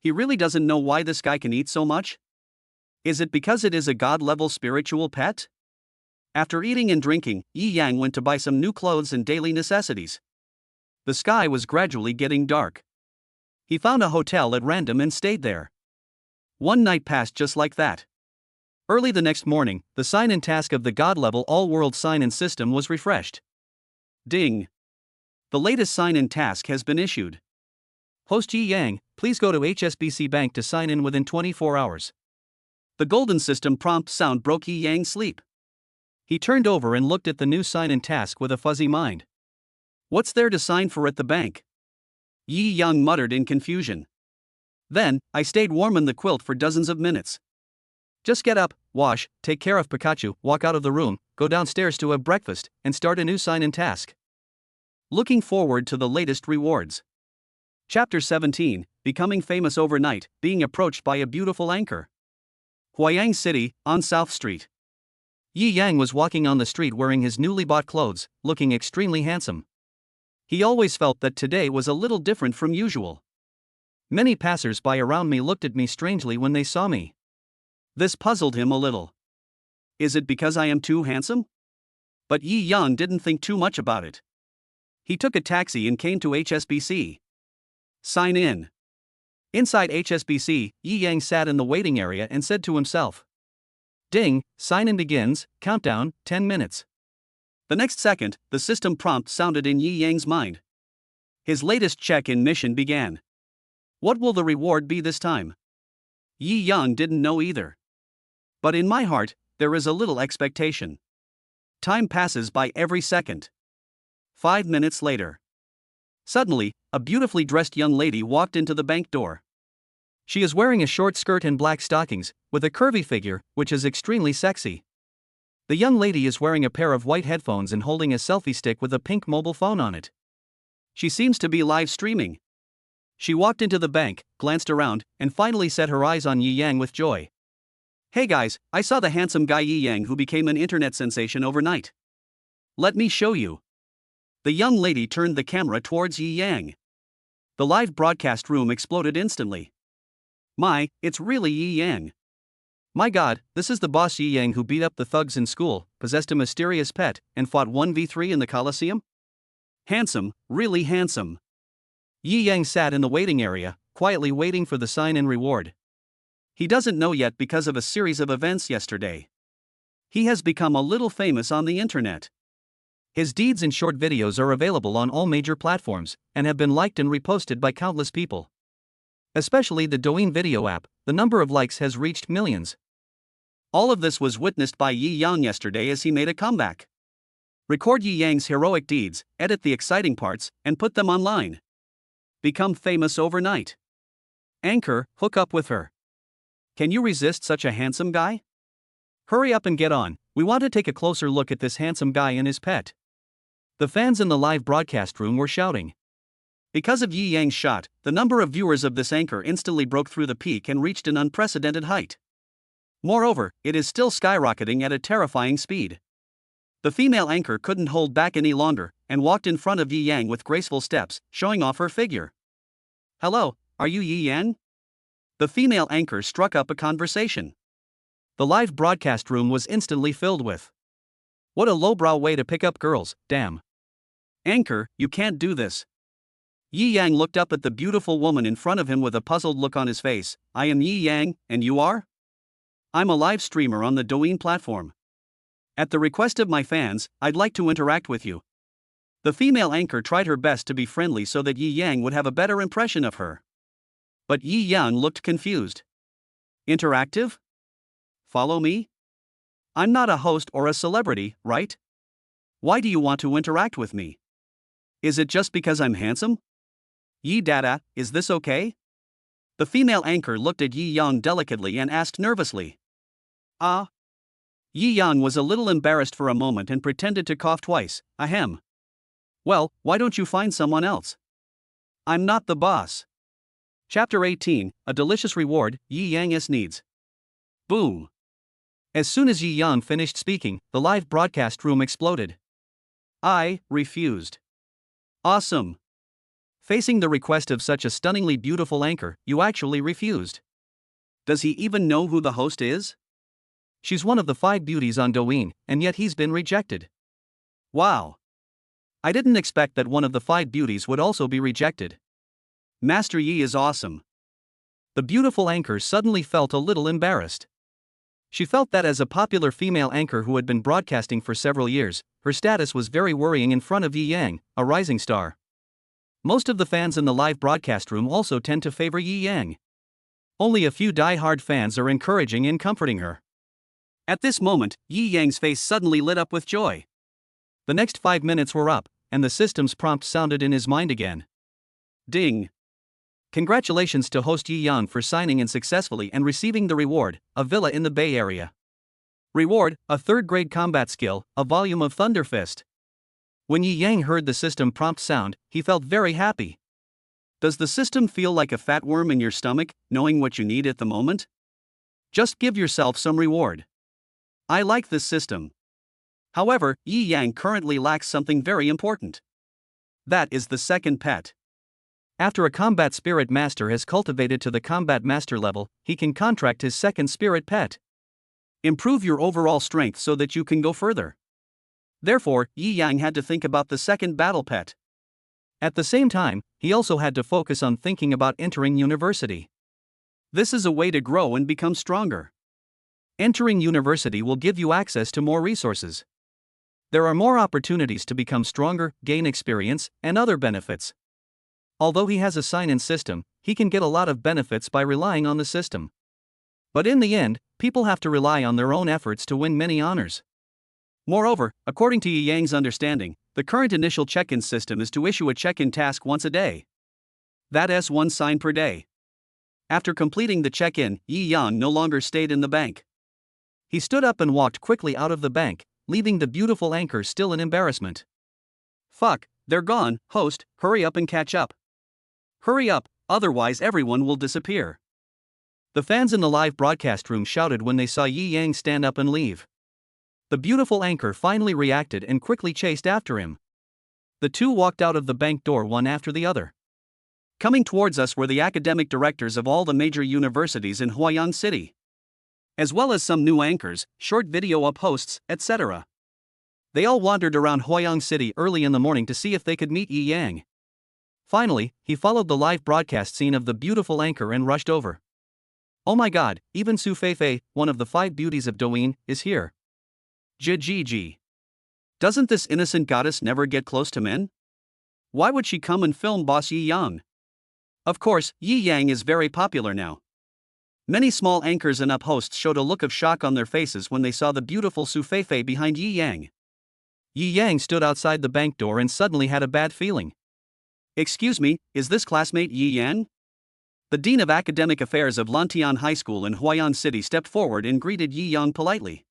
He really doesn't know why this guy can eat so much? Is it because it is a god-level spiritual pet? After eating and drinking, Yi Yang went to buy some new clothes and daily necessities. The sky was gradually getting dark. He found a hotel at random and stayed there. One night passed just like that. Early the next morning, the sign and task of the god-level all-world sign and system was refreshed. Ding! The latest sign and task has been issued. Host Yi Yang, please go to HSBC Bank to sign in within 24 hours. The golden system prompt sound broke Yi Yang's sleep. He turned over and looked at the new sign and task with a fuzzy mind. What's there to sign for at the bank? Yi Yang muttered in confusion. Then, I stayed warm in the quilt for dozens of minutes. Just get up, wash, take care of Pikachu, walk out of the room, go downstairs to have breakfast, and start a new sign and task. Looking forward to the latest rewards. Chapter 17, Becoming Famous Overnight, Being Approached by a Beautiful Anchor. Huayang City, on South Street. Yi Yang was walking on the street wearing his newly bought clothes, looking extremely handsome. He always felt that today was a little different from usual. Many passers-by around me looked at me strangely when they saw me. This puzzled him a little. Is it because I am too handsome? But Yi Yang didn't think too much about it. He took a taxi and came to HSBC. Sign in. Inside HSBC, Yi Yang sat in the waiting area and said to himself. Ding, sign-in begins, countdown, 10 minutes. The next second, the system prompt sounded in Yi Yang's mind. His latest check-in mission began. What will the reward be this time? Yi Yang didn't know either. But in my heart, there is a little expectation. Time passes by every second. 5 minutes later. Suddenly, a beautifully dressed young lady walked into the bank door. She is wearing a short skirt and black stockings, with a curvy figure, which is extremely sexy. The young lady is wearing a pair of white headphones and holding a selfie stick with a pink mobile phone on it. She seems to be live streaming. She walked into the bank, glanced around, and finally set her eyes on Yi Yang with joy. Hey guys, I saw the handsome guy Yi Yang who became an internet sensation overnight. Let me show you. The young lady turned the camera towards Yi Yang. The live broadcast room exploded instantly. My, it's really Yi Yang. My god, this is the boss Yi Yang who beat up the thugs in school, possessed a mysterious pet, and fought 1v3 in the Colosseum? Handsome, really handsome. Yi Yang sat in the waiting area, quietly waiting for the sign and reward. He doesn't know yet because of a series of events yesterday. He has become a little famous on the internet. His deeds and short videos are available on all major platforms, and have been liked and reposted by countless people. Especially the Douyin video app, the number of likes has reached millions. All of this was witnessed by Yi Yang yesterday as he made a comeback. Record Yi Yang's heroic deeds, edit the exciting parts, and put them online. Become famous overnight. Anchor, hook up with her. Can you resist such a handsome guy? Hurry up and get on, we want to take a closer look at this handsome guy and his pet. The fans in the live broadcast room were shouting. Because of Yi Yang's shot, the number of viewers of this anchor instantly broke through the peak and reached an unprecedented height. Moreover, it is still skyrocketing at a terrifying speed. The female anchor couldn't hold back any longer, and walked in front of Yi Yang with graceful steps, showing off her figure. Hello, are you Yi Yang? The female anchor struck up a conversation. The live broadcast room was instantly filled with. What a lowbrow way to pick up girls, damn. Anchor, you can't do this. Yi Yang looked up at the beautiful woman in front of him with a puzzled look on his face. I am Yi Yang, and you are? I'm a live streamer on the Douyin platform. At the request of my fans, I'd like to interact with you. The female anchor tried her best to be friendly so that Yi Yang would have a better impression of her. But Yi Yang looked confused. Interactive? Follow me? I'm not a host or a celebrity, right? Why do you want to interact with me? Is it just because I'm handsome? Yi Dada, is this okay? The female anchor looked at Yi Yang delicately and asked nervously. Yi Yang was a little embarrassed for a moment and pretended to cough twice. Ahem. Well, why don't you find someone else? I'm not the boss. Chapter 18, A Delicious Reward, Yi Yang's Needs. Boom. As soon as Yi Yang finished speaking, the live broadcast room exploded. I refused. Awesome. Facing the request of such a stunningly beautiful anchor, you actually refused. Does he even know who the host is? She's one of the 5 beauties on Douyin, and yet he's been rejected. Wow. I didn't expect that one of the 5 beauties would also be rejected. Master Yi is awesome. The beautiful anchor suddenly felt a little embarrassed. She felt that as a popular female anchor who had been broadcasting for several years, her status was very worrying in front of Yi Yang, a rising star. Most of the fans in the live broadcast room also tend to favor Yi Yang. Only a few die-hard fans are encouraging and comforting her. At this moment, Yi Yang's face suddenly lit up with joy. The next 5 minutes were up, and the system's prompt sounded in his mind again. Ding! Congratulations to host Yi Yang for signing in successfully and receiving the reward, a villa in the Bay Area. Reward, a 3rd-grade combat skill, a volume of Thunder Fist. When Yi Yang heard the system prompt sound, he felt very happy. Does the system feel like a fat worm in your stomach, knowing what you need at the moment? Just give yourself some reward. I like this system. However, Yi Yang currently lacks something very important. That is the 2nd pet. After a combat spirit master has cultivated to the combat master level, he can contract his 2nd spirit pet. Improve your overall strength so that you can go further. Therefore, Yi Yang had to think about the 2nd battle pet. At the same time, he also had to focus on thinking about entering university. This is a way to grow and become stronger. Entering university will give you access to more resources. There are more opportunities to become stronger, gain experience, and other benefits. Although he has a sign-in system, he can get a lot of benefits by relying on the system. But in the end, people have to rely on their own efforts to win many honors. Moreover, according to Yi Yang's understanding, the current initial check-in system is to issue a check-in task once a day. That's one sign per day. After completing the check-in, Yi Yang no longer stayed in the bank. He stood up and walked quickly out of the bank, leaving the beautiful anchor still in embarrassment. Fuck, they're gone, host, hurry up and catch up. Hurry up, otherwise everyone will disappear. The fans in the live broadcast room shouted when they saw Yi Yang stand up and leave. The beautiful anchor finally reacted and quickly chased after him. The two walked out of the bank door one after the other. Coming towards us were the academic directors of all the major universities in Huayang City, as well as some new anchors, short video up hosts, etc. They all wandered around Huayang City early in the morning to see if they could meet Yi Yang. Finally, he followed the live broadcast scene of the beautiful anchor and rushed over. Oh my god, even Su Feifei, one of the 5 beauties of Douyin, is here. Ji. Doesn't this innocent goddess never get close to men? Why would she come and film boss Yi Yang? Of course, Yi Yang is very popular now. Many small anchors and up hosts showed a look of shock on their faces when they saw the beautiful Su Feifei behind Yi Yang. Yi Yang stood outside the bank door and suddenly had a bad feeling. Excuse me, is this classmate Yi Yang? The Dean of Academic Affairs of Lantian High School in Huayan City stepped forward and greeted Yi Yang politely.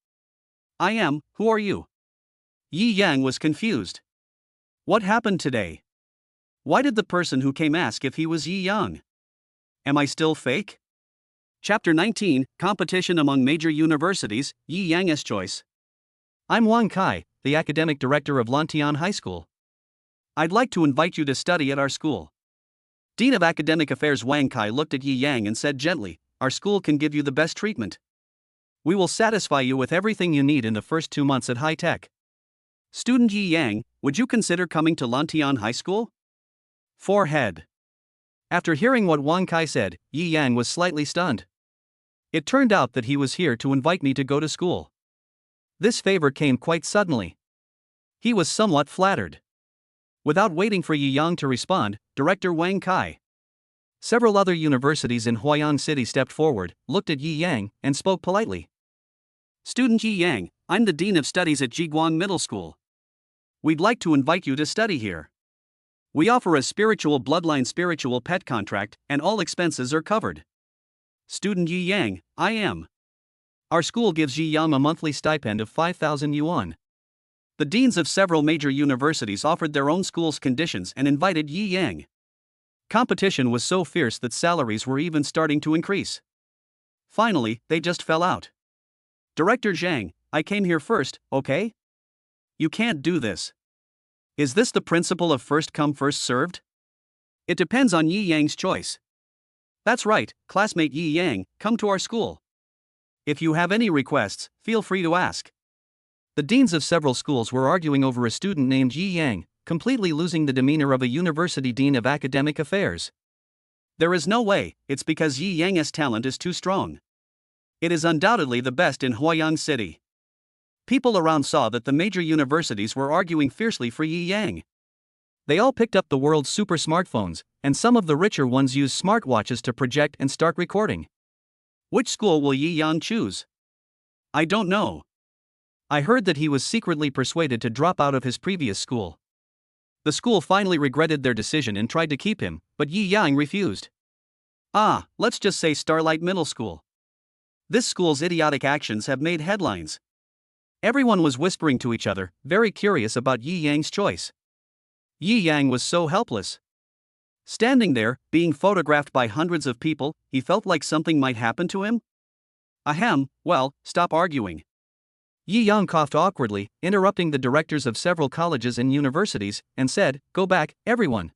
I am, who are you? Yi Yang was confused. What happened today? Why did the person who came ask if he was Yi Yang? Am I still fake? Chapter 19, Competition Among Major Universities, Yi Yang's Choice. I'm Wang Kai, the academic director of Lantian High School. I'd like to invite you to study at our school. Dean of Academic Affairs Wang Kai looked at Yi Yang and said gently, our school can give you the best treatment. We will satisfy you with everything you need in the first 2 months at high tech. Student Yi Yang, would you consider coming to Lantian High School? Forehead. After hearing what Wang Kai said, Yi Yang was slightly stunned. It turned out that he was here to invite me to go to school. This favor came quite suddenly. He was somewhat flattered. Without waiting for Yi Yang to respond, Director Wang Kai. Several other universities in Huayan City stepped forward, looked at Yi Yang, and spoke politely. Student Yi Yang, I'm the Dean of Studies at Jiguang Middle School. We'd like to invite you to study here. We offer a bloodline spiritual pet contract, and all expenses are covered. Student Yi Yang, I am. Our school gives Yi Yang a monthly stipend of 5,000 yuan. The deans of several major universities offered their own school's conditions and invited Yi Yang. Competition was so fierce that salaries were even starting to increase. Finally, they just fell out. Director Zhang, I came here first, okay? You can't do this. Is this the principle of first come first served? It depends on Yi Yang's choice. That's right, classmate Yi Yang, come to our school. If you have any requests, feel free to ask. The deans of several schools were arguing over a student named Yi Yang, completely losing the demeanor of a university dean of academic affairs. There is no way, it's because Yi Yang's talent is too strong. It is undoubtedly the best in Huayang City. People around saw that the major universities were arguing fiercely for Yi Yang. They all picked up the world's super smartphones, and some of the richer ones used smartwatches to project and start recording. Which school will Yi Yang choose? I don't know. I heard that he was secretly persuaded to drop out of his previous school. The school finally regretted their decision and tried to keep him, but Yi Yang refused. Let's just say Starlight Middle School. This school's idiotic actions have made headlines. Everyone was whispering to each other, very curious about Yi Yang's choice. Yi Yang was so helpless. Standing there, being photographed by hundreds of people, he felt like something might happen to him? Ahem, well, stop arguing. Yi Yang coughed awkwardly, interrupting the directors of several colleges and universities, and said, Go back, everyone.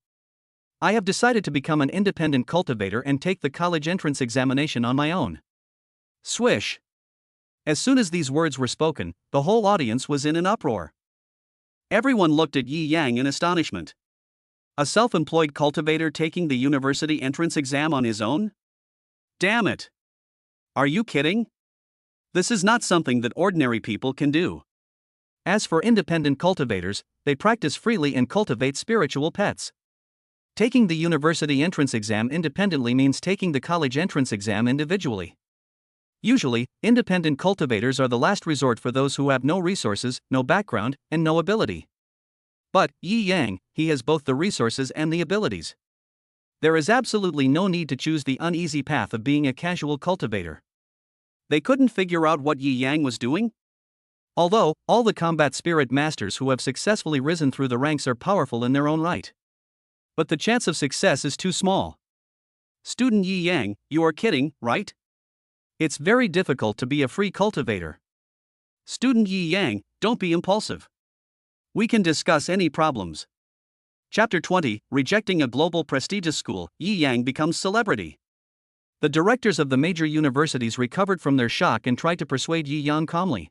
I have decided to become an independent cultivator and take the college entrance examination on my own. Swish. As soon as these words were spoken, the whole audience was in an uproar. Everyone looked at Yi Yang in astonishment. A self-employed cultivator taking the university entrance exam on his own? Damn it! Are you kidding? This is not something that ordinary people can do. As for independent cultivators, they practice freely and cultivate spiritual pets. Taking the university entrance exam independently means taking the college entrance exam individually. Usually, independent cultivators are the last resort for those who have no resources, no background, and no ability. But, Yi Yang, he has both the resources and the abilities. There is absolutely no need to choose the uneasy path of being a casual cultivator. They couldn't figure out what Yi Yang was doing? Although, all the combat spirit masters who have successfully risen through the ranks are powerful in their own right. But the chance of success is too small. Student Yi Yang, you are kidding, right? It's very difficult to be a free cultivator. Student Yi Yang, don't be impulsive. We can discuss any problems. Chapter 20, Rejecting a Global Prestigious School, Yi Yang becomes celebrity. The directors of the major universities recovered from their shock and tried to persuade Yi Yang calmly.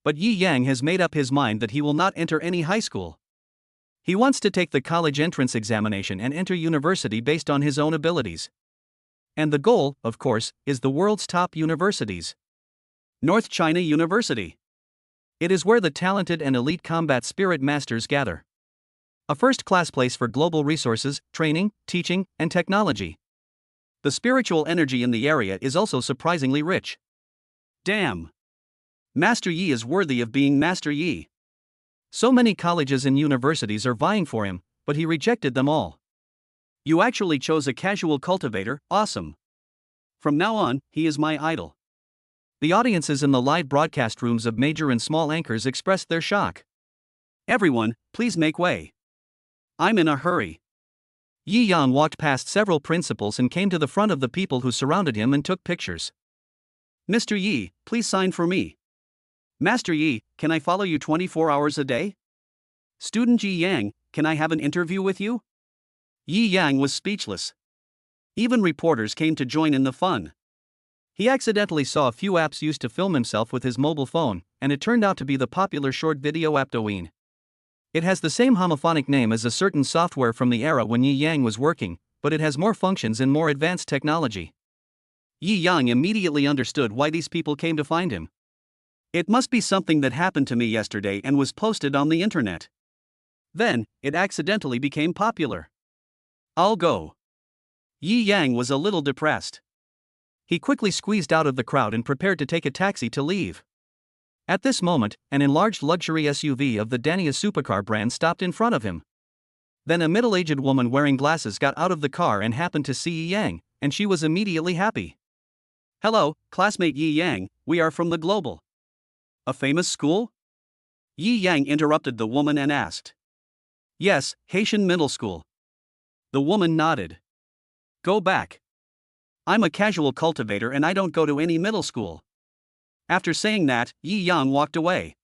But Yi Yang has made up his mind that he will not enter any high school. He wants to take the college entrance examination and enter university based on his own abilities. And the goal, of course, is the world's top universities. North China University. It is where the talented and elite combat spirit masters gather. A first-class place for global resources, training, teaching, and technology. The spiritual energy in the area is also surprisingly rich. Damn. Master Yi is worthy of being Master Yi. So many colleges and universities are vying for him, but he rejected them all. You actually chose a casual cultivator, awesome. From now on, he is my idol. The audiences in the live broadcast rooms of major and small anchors expressed their shock. Everyone, please make way. I'm in a hurry. Yi Yang walked past several principals and came to the front of the people who surrounded him and took pictures. Mr. Yi, please sign for me. Master Yi, can I follow you 24 hours a day? Student Yi Yang, can I have an interview with you? Yi Yang was speechless. Even reporters came to join in the fun. He accidentally saw a few apps used to film himself with his mobile phone, and it turned out to be the popular short video app Douyin. It has the same homophonic name as a certain software from the era when Yi Yang was working, but it has more functions and more advanced technology. Yi Yang immediately understood why these people came to find him. It must be something that happened to me yesterday and was posted on the internet. Then, it accidentally became popular. I'll go. Yi Yang was a little depressed. He quickly squeezed out of the crowd and prepared to take a taxi to leave. At this moment, an enlarged luxury SUV of the Dania supercar brand stopped in front of him. Then a middle-aged woman wearing glasses got out of the car and happened to see Yi Yang, and she was immediately happy. Hello, classmate Yi Yang, we are from the Global. A famous school? Yi Yang interrupted the woman and asked. Yes, Haitian Middle School. The woman nodded. Go back. I'm a casual cultivator and I don't go to any middle school. After saying that, Yi Yang walked away.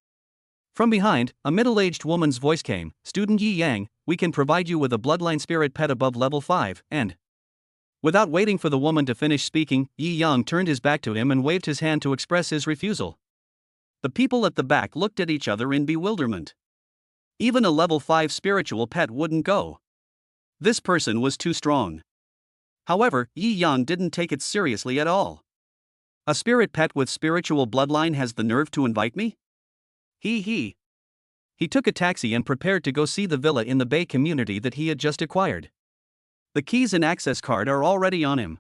From behind, a middle-aged woman's voice came, Student Yi Yang, we can provide you with a bloodline spirit pet above level 5, and... Without waiting for the woman to finish speaking, Yi Yang turned his back to him and waved his hand to express his refusal. The people at the back looked at each other in bewilderment. Even a level 5 spiritual pet wouldn't go. This person was too strong. However, Yi Yang didn't take it seriously at all. A spirit pet with spiritual bloodline has the nerve to invite me? He took a taxi and prepared to go see the villa in the Bay community that he had just acquired. The keys and access card are already on him.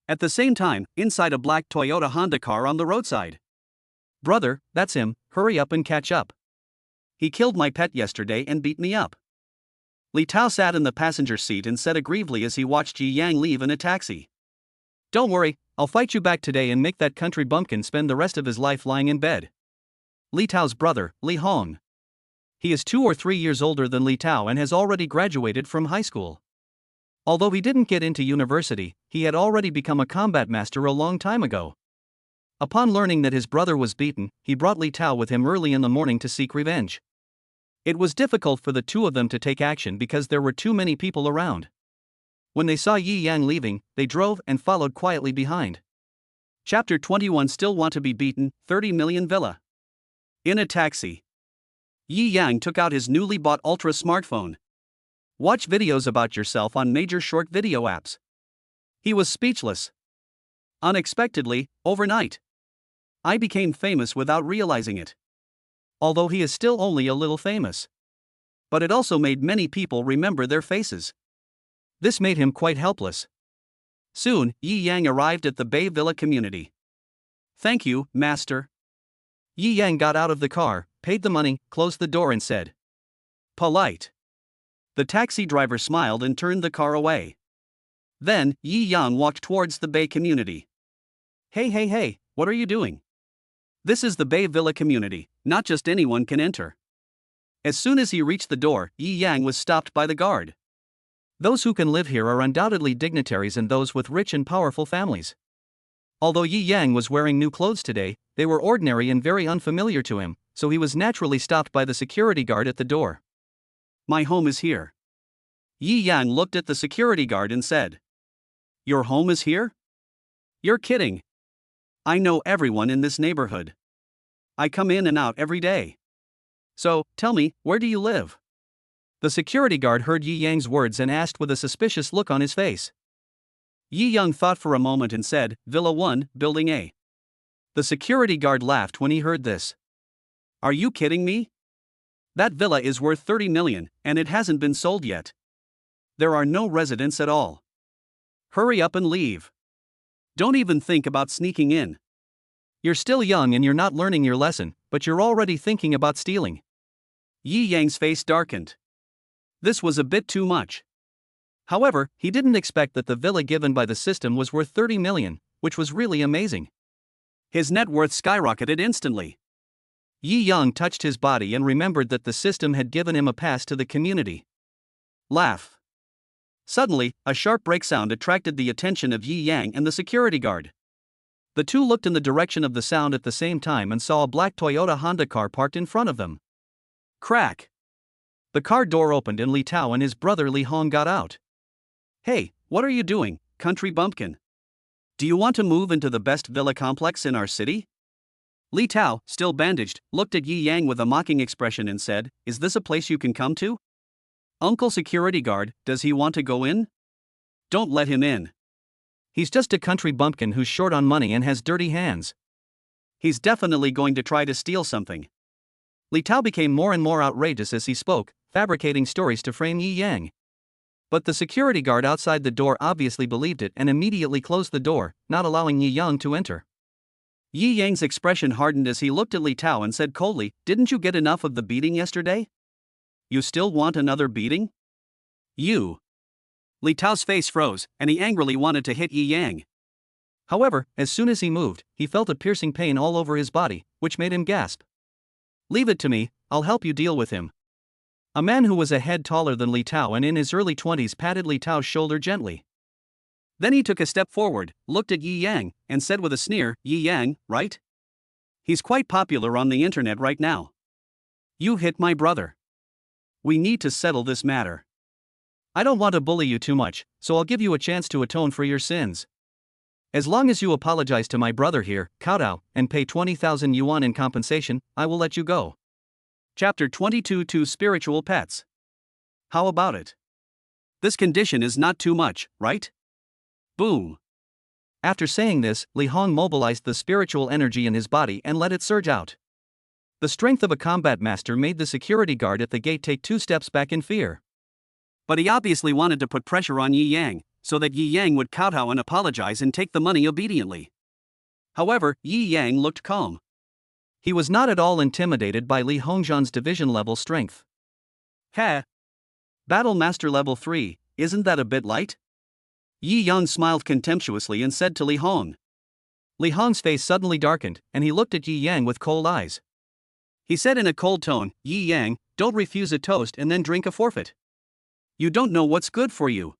At the same time, inside a black Toyota Honda car on the roadside. Brother, that's him, hurry up and catch up. He killed my pet yesterday and beat me up. Li Tao sat in the passenger seat and said aggrievely as he watched Yi Yang leave in a taxi. Don't worry, I'll fight you back today and make that country bumpkin spend the rest of his life lying in bed. Li Tao's brother, Li Hong. He is 2 or 3 years older than Li Tao and has already graduated from high school. Although he didn't get into university, he had already become a combat master a long time ago. Upon learning that his brother was beaten, he brought Li Tao with him early in the morning to seek revenge. It was difficult for the two of them to take action because there were too many people around. When they saw Yi Yang leaving, they drove and followed quietly behind. Chapter 21 Still Want to be Beaten, 30 Million Villa. In a taxi. Yi Yang took out his newly bought Ultra smartphone. Watch videos about yourself on major short video apps. He was speechless. Unexpectedly, overnight, I became famous without realizing it. Although he is still only a little famous. But it also made many people remember their faces. This made him quite helpless. Soon, Yi Yang arrived at the Bay Villa community. Thank you, master. Yi Yang got out of the car, paid the money, closed the door and said, Polite. The taxi driver smiled and turned the car away. Then, Yi Yang walked towards the Bay community. Hey, what are you doing? This is the Bay Villa community, not just anyone can enter. As soon as he reached the door, Yi Yang was stopped by the guard. Those who can live here are undoubtedly dignitaries and those with rich and powerful families. Although Yi Yang was wearing new clothes today, they were ordinary and very unfamiliar to him, so he was naturally stopped by the security guard at the door. My home is here. Yi Yang looked at the security guard and said, Your home is here? You're kidding. I know everyone in this neighborhood. I come in and out every day. So, tell me, where do you live? The security guard heard Yi Yang's words and asked with a suspicious look on his face. Yi Yang thought for a moment and said, Villa 1, Building A. The security guard laughed when he heard this. Are you kidding me? That villa is worth 30 million, and it hasn't been sold yet. There are no residents at all. Hurry up and leave. Don't even think about sneaking in. You're still young and you're not learning your lesson, but you're already thinking about stealing. Yi Yang's face darkened. This was a bit too much. However, he didn't expect that the villa given by the system was worth 30 million, which was really amazing. His net worth skyrocketed instantly. Yi Yang touched his body and remembered that the system had given him a pass to the community. Laugh. Suddenly, a sharp brake sound attracted the attention of Yi Yang and the security guard. The two looked in the direction of the sound at the same time and saw a black Toyota Honda car parked in front of them. Crack! The car door opened and Li Tao and his brother Li Hong got out. Hey, what are you doing, country bumpkin? Do you want to move into the best villa complex in our city? Li Tao, still bandaged, looked at Yi Yang with a mocking expression and said, Is this a place you can come to? Uncle security guard, does he want to go in? Don't let him in. He's just a country bumpkin who's short on money and has dirty hands. He's definitely going to try to steal something. Li Tao became more and more outrageous as he spoke, fabricating stories to frame Yi Yang. But the security guard outside the door obviously believed it and immediately closed the door, not allowing Yi Yang to enter. Yi Yang's expression hardened as he looked at Li Tao and said coldly, Didn't you get enough of the beating yesterday? You still want another beating? You. Li Tao's face froze, and he angrily wanted to hit Yi Yang. However, as soon as he moved, he felt a piercing pain all over his body, which made him gasp. Leave it to me, I'll help you deal with him. A man who was a head taller than Li Tao and in his early 20s patted Li Tao's shoulder gently. Then he took a step forward, looked at Yi Yang, and said with a sneer, Yi Yang, right? He's quite popular on the internet right now. You hit my brother. We need to settle this matter. I don't want to bully you too much, so I'll give you a chance to atone for your sins. As long as you apologize to my brother here, kowtow, and pay 20,000 yuan in compensation, I will let you go. Chapter 22 to Spiritual Pets. How about it? This condition is not too much, right? Boom. After saying this, Li Hong mobilized the spiritual energy in his body and let it surge out. The strength of a combat master made the security guard at the gate take 2 steps back in fear. But he obviously wanted to put pressure on Yi Yang, so that Yi Yang would kowtow and apologize and take the money obediently. However, Yi Yang looked calm. He was not at all intimidated by Li Hongzhan's division-level strength. Heh. Battle Master Level 3, isn't that a bit light? Yi Yang smiled contemptuously and said to Li Hong. Li Hong's face suddenly darkened, and he looked at Yi Yang with cold eyes. He said in a cold tone, Yi Yang, don't refuse a toast and then drink a forfeit. You don't know what's good for you.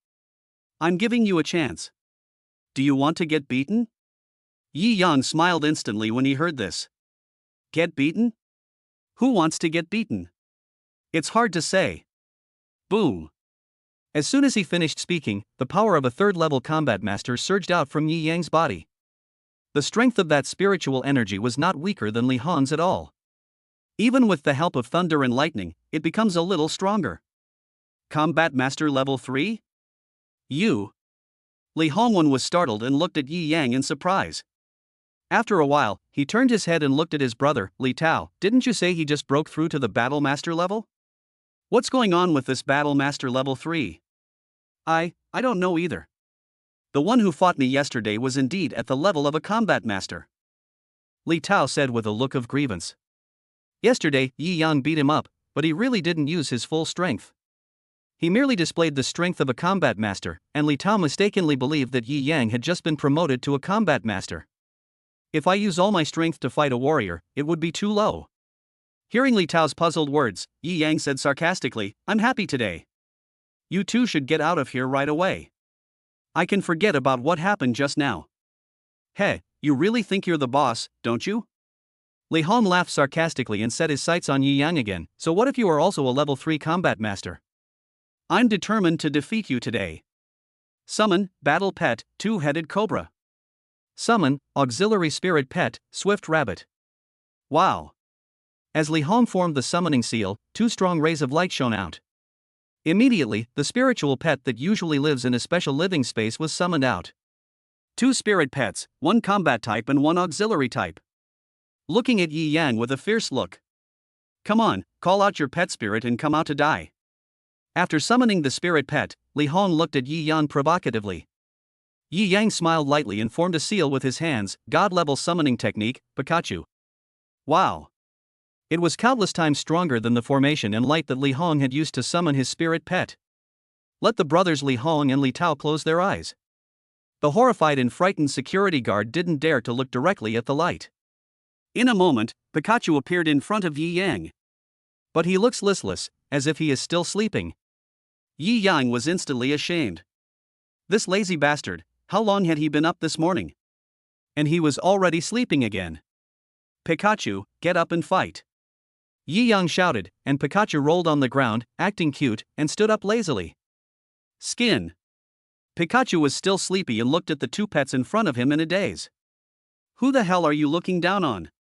I'm giving you a chance. Do you want to get beaten? Yi Yang smiled instantly when he heard this. Get beaten? Who wants to get beaten? It's hard to say. Boom. As soon as he finished speaking, the power of a third-level combat master surged out from Yi Yang's body. The strength of that spiritual energy was not weaker than Li Hong's at all. Even with the help of thunder and lightning, it becomes a little stronger. Combat Master Level 3? You? Li Hongwen was startled and looked at Yi Yang in surprise. After a while, he turned his head and looked at his brother, Li Tao. Didn't you say he just broke through to the Battle Master level? What's going on with this Battle Master Level 3? I don't know either. The one who fought me yesterday was indeed at the level of a combat master, Li Tao said with a look of grievance. Yesterday, Yi Yang beat him up, but he really didn't use his full strength. He merely displayed the strength of a combat master, and Li Tao mistakenly believed that Yi Yang had just been promoted to a combat master. If I use all my strength to fight a warrior, it would be too low. Hearing Li Tao's puzzled words, Yi Yang said sarcastically, I'm happy today. You two should get out of here right away. I can forget about what happened just now. Hey, you really think you're the boss, don't you? Li Hong laughed sarcastically and set his sights on Yi Yang again. So what if you are also a level 3 combat master? I'm determined to defeat you today. Summon, Battle Pet, Two-Headed Cobra. Summon, Auxiliary Spirit Pet, Swift Rabbit. Wow. As Li Hong formed the summoning seal, two strong rays of light shone out. Immediately, the spiritual pet that usually lives in a special living space was summoned out. Two spirit pets, one combat type and one auxiliary type. Looking at Yi Yang with a fierce look. Come on, call out your pet spirit and come out to die. After summoning the spirit pet, Li Hong looked at Yi Yang provocatively. Yi Yang smiled lightly and formed a seal with his hands, god-level summoning technique, Pikachu. Wow. It was countless times stronger than the formation and light that Li Hong had used to summon his spirit pet. Let the brothers Li Hong and Li Tao close their eyes. The horrified and frightened security guard didn't dare to look directly at the light. In a moment, Pikachu appeared in front of Yi Yang. But he looks listless, as if he is still sleeping. Yi Yang was instantly ashamed. This lazy bastard, how long had he been up this morning? And he was already sleeping again. Pikachu, get up and fight. Yi Yang shouted, and Pikachu rolled on the ground, acting cute, and stood up lazily. Skin. Pikachu was still sleepy and looked at the two pets in front of him in a daze. Who the hell are you looking down on?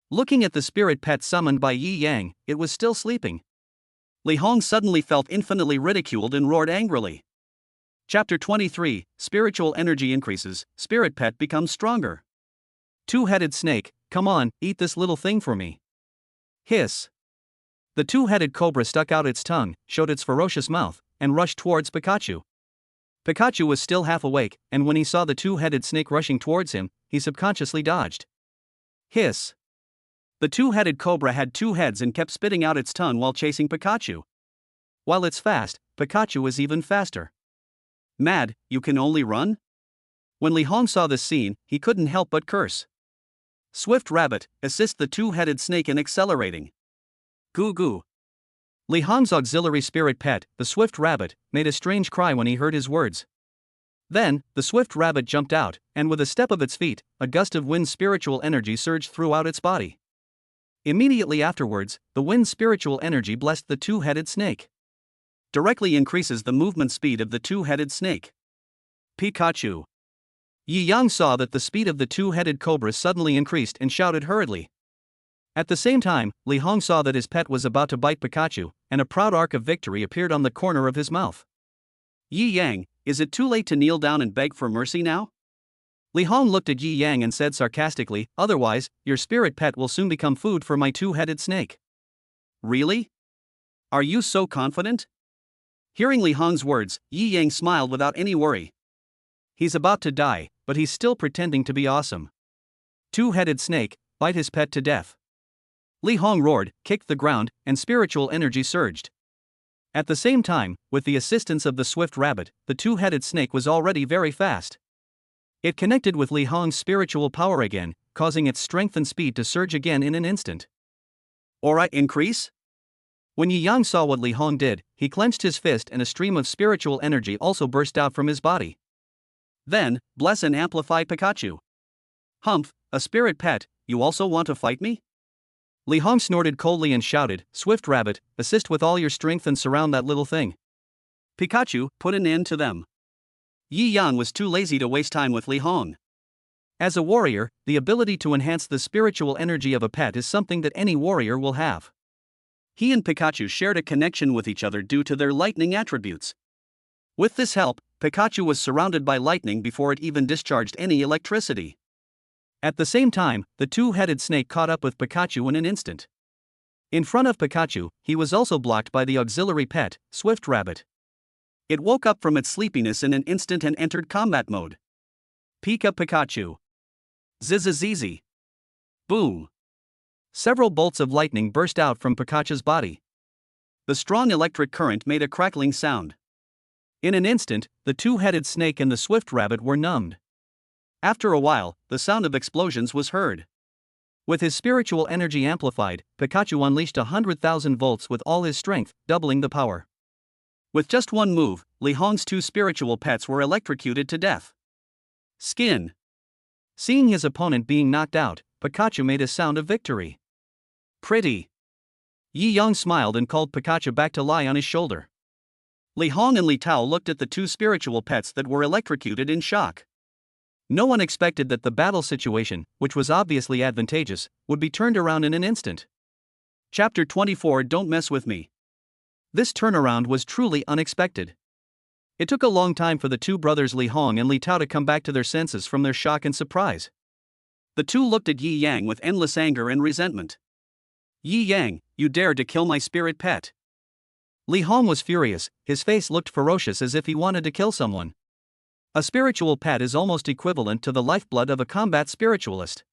Looking at the spirit pet summoned by Yi Yang, it was still sleeping. Li Hong suddenly felt infinitely ridiculed and roared angrily. Chapter 23, Spiritual Energy Increases, Spirit Pet Becomes Stronger. Two-headed snake, come on, eat this little thing for me. Hiss. The two-headed cobra stuck out its tongue, showed its ferocious mouth, and rushed towards Pikachu. Pikachu was still half awake, and when he saw the two-headed snake rushing towards him, he subconsciously dodged. Hiss. The two-headed cobra had two heads and kept spitting out its tongue while chasing Pikachu. While it's fast, Pikachu is even faster. Mad, you can only run? When Li Hong saw this scene, he couldn't help but curse. Swift Rabbit, assist the two-headed snake in accelerating. Goo goo. Li Hong's auxiliary spirit pet, the Swift Rabbit, made a strange cry when he heard his words. Then, the Swift Rabbit jumped out, and with a step of its feet, a gust of wind spiritual energy surged throughout its body. Immediately afterwards, the wind spiritual energy blessed the two-headed snake. Directly increases the movement speed of the two-headed snake. Pikachu. Yi Yang saw that the speed of the two-headed cobra suddenly increased and shouted hurriedly. At the same time, Li Hong saw that his pet was about to bite Pikachu, and a proud arc of victory appeared on the corner of his mouth. Yi Yang, is it too late to kneel down and beg for mercy now? Li Hong looked at Yi Yang and said sarcastically, otherwise, your spirit pet will soon become food for my two-headed snake. Really? Are you so confident? Hearing Li Hong's words, Yi Yang smiled without any worry. He's about to die, but he's still pretending to be awesome. Two-headed snake, bite his pet to death. Li Hong roared, kicked the ground, and spiritual energy surged. At the same time, with the assistance of the Swift Rabbit, the two-headed snake was already very fast. It connected with Li Hong's spiritual power again, causing its strength and speed to surge again in an instant. Aura increase? When Yi Yang saw what Li Hong did, he clenched his fist and a stream of spiritual energy also burst out from his body. Then, bless and amplify Pikachu. Humph, a spirit pet, you also want to fight me? Li Hong snorted coldly and shouted, Swift Rabbit, assist with all your strength and surround that little thing. Pikachu, put an end to them. Yi Yang was too lazy to waste time with Li Hong. As a warrior, the ability to enhance the spiritual energy of a pet is something that any warrior will have. He and Pikachu shared a connection with each other due to their lightning attributes. With this help, Pikachu was surrounded by lightning before it even discharged any electricity. At the same time, the two-headed snake caught up with Pikachu in an instant. In front of Pikachu, he was also blocked by the auxiliary pet, Swift Rabbit. It woke up from its sleepiness in an instant and entered combat mode. Pikachu. Zizizizi. Boom. Several bolts of lightning burst out from Pikachu's body. The strong electric current made a crackling sound. In an instant, the two-headed snake and the swift rabbit were numbed. After a while, the sound of explosions was heard. With his spiritual energy amplified, Pikachu unleashed 100,000 volts with all his strength, doubling the power. With just one move, Li Hong's two spiritual pets were electrocuted to death. Skin. Seeing his opponent being knocked out, Pikachu made a sound of victory. Pretty. Yi Yang smiled and called Pikachu back to lie on his shoulder. Li Hong and Li Tao looked at the two spiritual pets that were electrocuted in shock. No one expected that the battle situation, which was obviously advantageous, would be turned around in an instant. Chapter 24 Don't Mess With Me. This turnaround was truly unexpected. It took a long time for the two brothers Li Hong and Li Tao to come back to their senses from their shock and surprise. The two looked at Yi Yang with endless anger and resentment. Yi Yang, you dared to kill my spirit pet. Li Hong was furious, his face looked ferocious as if he wanted to kill someone. A spiritual pet is almost equivalent to the lifeblood of a combat spiritualist.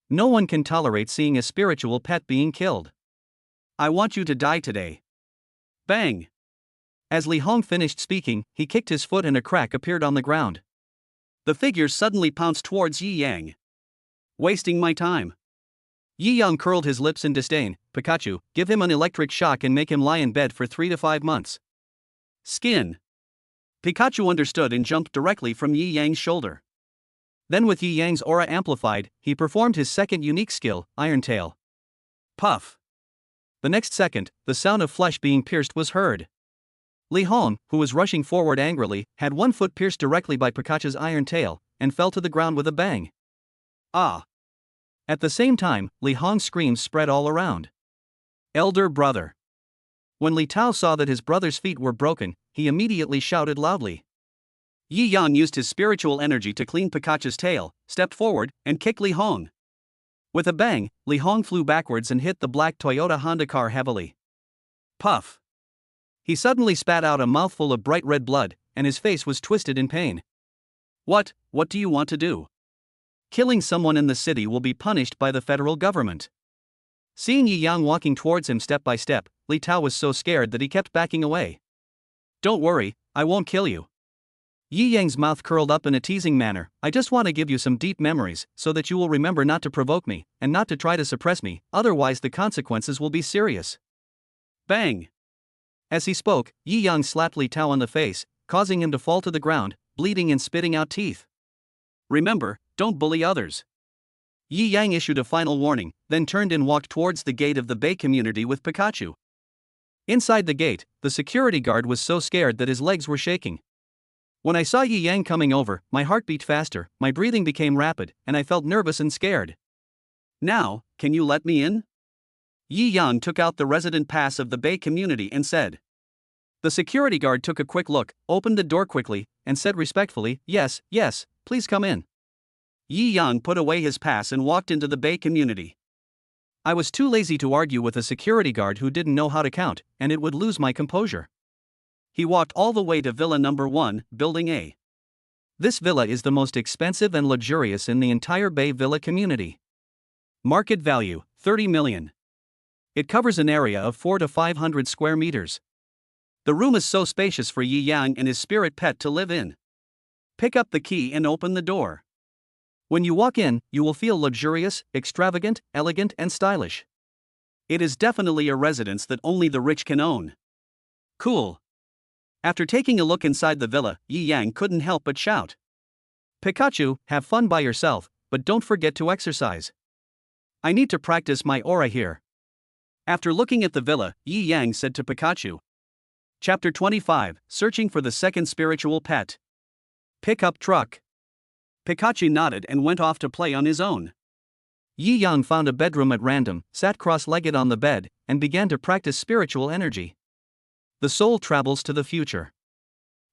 No one can tolerate seeing a spiritual pet being killed. I want you to die today. Bang! As Li Hong finished speaking, he kicked his foot and a crack appeared on the ground. The figure suddenly pounced towards Yi Yang. Wasting my time. Yi Yang curled his lips in disdain. Pikachu, give him an electric shock and make him lie in bed for 3 to 5 months. Skin. Pikachu understood and jumped directly from Yi Yang's shoulder. Then with Yi Yang's aura amplified, he performed his second unique skill, Iron Tail. Puff. The next second, the sound of flesh being pierced was heard. Li Hong, who was rushing forward angrily, had one foot pierced directly by Pikachu's iron tail, and fell to the ground with a bang. Ah! At the same time, Li Hong's screams spread all around. Elder brother. When Li Tao saw that his brother's feet were broken, he immediately shouted loudly. Yi Yang used his spiritual energy to clean Pikachu's tail, stepped forward, and kicked Li Hong. With a bang, Li Hong flew backwards and hit the black Toyota Honda car heavily. Puff. He suddenly spat out a mouthful of bright red blood, and his face was twisted in pain. What do you want to do? Killing someone in the city will be punished by the federal government. Seeing Yi Yang walking towards him step by step, Li Tao was so scared that he kept backing away. Don't worry, I won't kill you. Yi Yang's mouth curled up in a teasing manner. I just want to give you some deep memories, so that you will remember not to provoke me, and not to try to suppress me, otherwise the consequences will be serious. Bang! As he spoke, Yi Yang slapped Li Tao on the face, causing him to fall to the ground, bleeding and spitting out teeth. Remember, don't bully others. Yi Yang issued a final warning, then turned and walked towards the gate of the Bay community with Pikachu. Inside the gate, the security guard was so scared that his legs were shaking. When I saw Yi Yang coming over, my heart beat faster, my breathing became rapid, and I felt nervous and scared. Now, can you let me in? Yi Yang took out the resident pass of the Bay community and said. The security guard took a quick look, opened the door quickly, and said respectfully, yes, please come in. Yi Yang put away his pass and walked into the Bay community. I was too lazy to argue with a security guard who didn't know how to count, and it would lose my composure. He walked all the way to Villa number 1, Building A. This villa is the most expensive and luxurious in the entire Bay Villa community. Market value, 30 million. It covers an area of 400 to 500 square meters. The room is so spacious for Yi Yang and his spirit pet to live in. Pick up the key and open the door. When you walk in, you will feel luxurious, extravagant, elegant, and stylish. It is definitely a residence that only the rich can own. Cool. After taking a look inside the villa, Yi Yang couldn't help but shout. Pikachu, have fun by yourself, but don't forget to exercise. I need to practice my aura here. After looking at the villa, Yi Yang said to Pikachu. Chapter 25, Searching for the Second Spiritual Pet. Pickup truck. Pikachu nodded and went off to play on his own. Yi Yang found a bedroom at random, sat cross-legged on the bed, and began to practice spiritual energy. The soul travels to the future.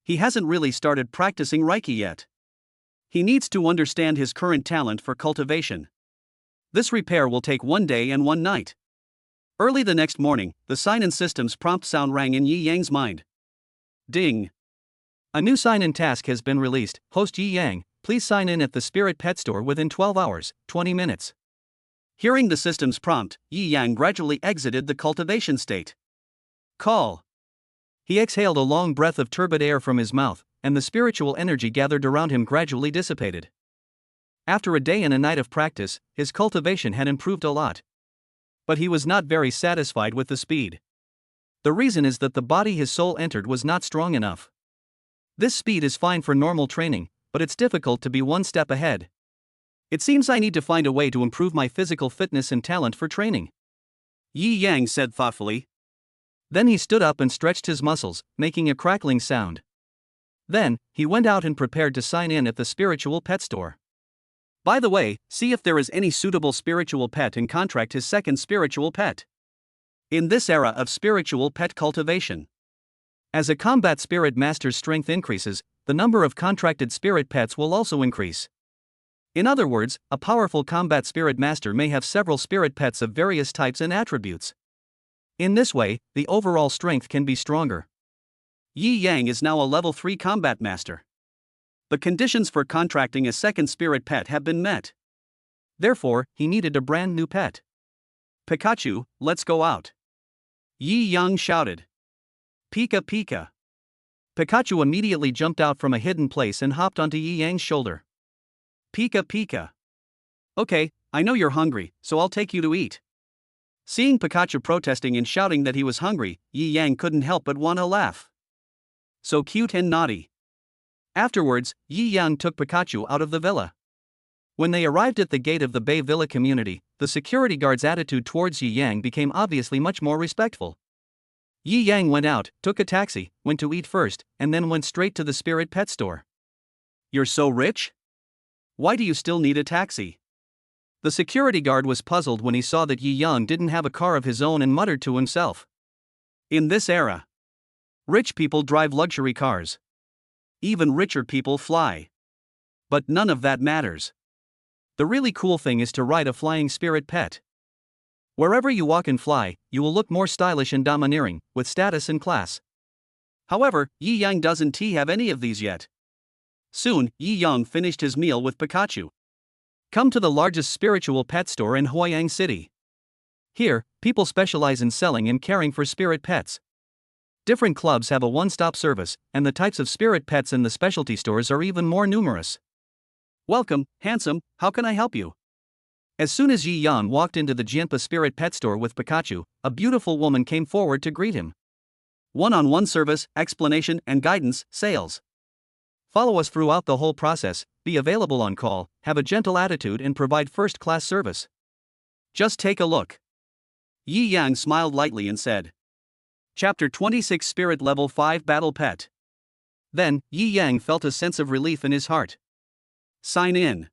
He hasn't really started practicing Reiki yet. He needs to understand his current talent for cultivation. This repair will take 1 day and 1 night. Early the next morning, the sign and systems prompt sound rang in Yi Yang's mind. Ding! A new sign-in task has been released. Host Yi Yang, please sign in at the Spirit Pet Store within 12 hours, 20 minutes. Hearing the system's prompt, Yi Yang gradually exited the cultivation state. Call. He exhaled a long breath of turbid air from his mouth, and the spiritual energy gathered around him gradually dissipated. After a day and a night of practice, his cultivation had improved a lot. But he was not very satisfied with the speed. The reason is that the body his soul entered was not strong enough. This speed is fine for normal training, but it's difficult to be one step ahead. It seems I need to find a way to improve my physical fitness and talent for training, Yi Yang said thoughtfully. Then he stood up and stretched his muscles, making a crackling sound. Then, he went out and prepared to sign in at the spiritual pet store. By the way, see if there is any suitable spiritual pet and contract his second spiritual pet. In this era of spiritual pet cultivation, as a combat spirit master's strength increases, the number of contracted spirit pets will also increase. In other words, a powerful combat spirit master may have several spirit pets of various types and attributes. In this way, the overall strength can be stronger. Yi Yang is now a level 3 combat master. The conditions for contracting a second spirit pet have been met. Therefore, he needed a brand new pet. Pikachu, let's go out, Yi Yang shouted. Pika Pika. Pikachu immediately jumped out from a hidden place and hopped onto Yi Yang's shoulder. Pika Pika. Okay, I know you're hungry, so I'll take you to eat. Seeing Pikachu protesting and shouting that he was hungry, Yi Yang couldn't help but want to laugh. So cute and naughty. Afterwards, Yi Yang took Pikachu out of the villa. When they arrived at the gate of the Bay Villa community, the security guard's attitude towards Yi Yang became obviously much more respectful. Yi Yang went out, took a taxi, went to eat first, and then went straight to the spirit pet store. You're so rich? Why do you still need a taxi? The security guard was puzzled when he saw that Yi Yang didn't have a car of his own and muttered to himself. In this era, rich people drive luxury cars. Even richer people fly. But none of that matters. The really cool thing is to ride a flying spirit pet. Wherever you walk and fly, you will look more stylish and domineering, with status and class. However, Yi Yang doesn't have any of these yet. Soon, Yi Yang finished his meal with Pikachu. Come to the largest spiritual pet store in Huayang City. Here, people specialize in selling and caring for spirit pets. Different clubs have a one-stop service, and the types of spirit pets in the specialty stores are even more numerous. Welcome, handsome, how can I help you? As soon as Yi Yang walked into the Jianpa Spirit Pet Store with Pikachu, a beautiful woman came forward to greet him. One-on-one service, explanation and guidance, sales. Follow us throughout the whole process, be available on call, have a gentle attitude and provide first-class service. Just take a look. Yi Yang smiled lightly and said. Chapter 26 Spirit Level 5 Battle Pet. Then, Yi Yang felt a sense of relief in his heart. Sign in.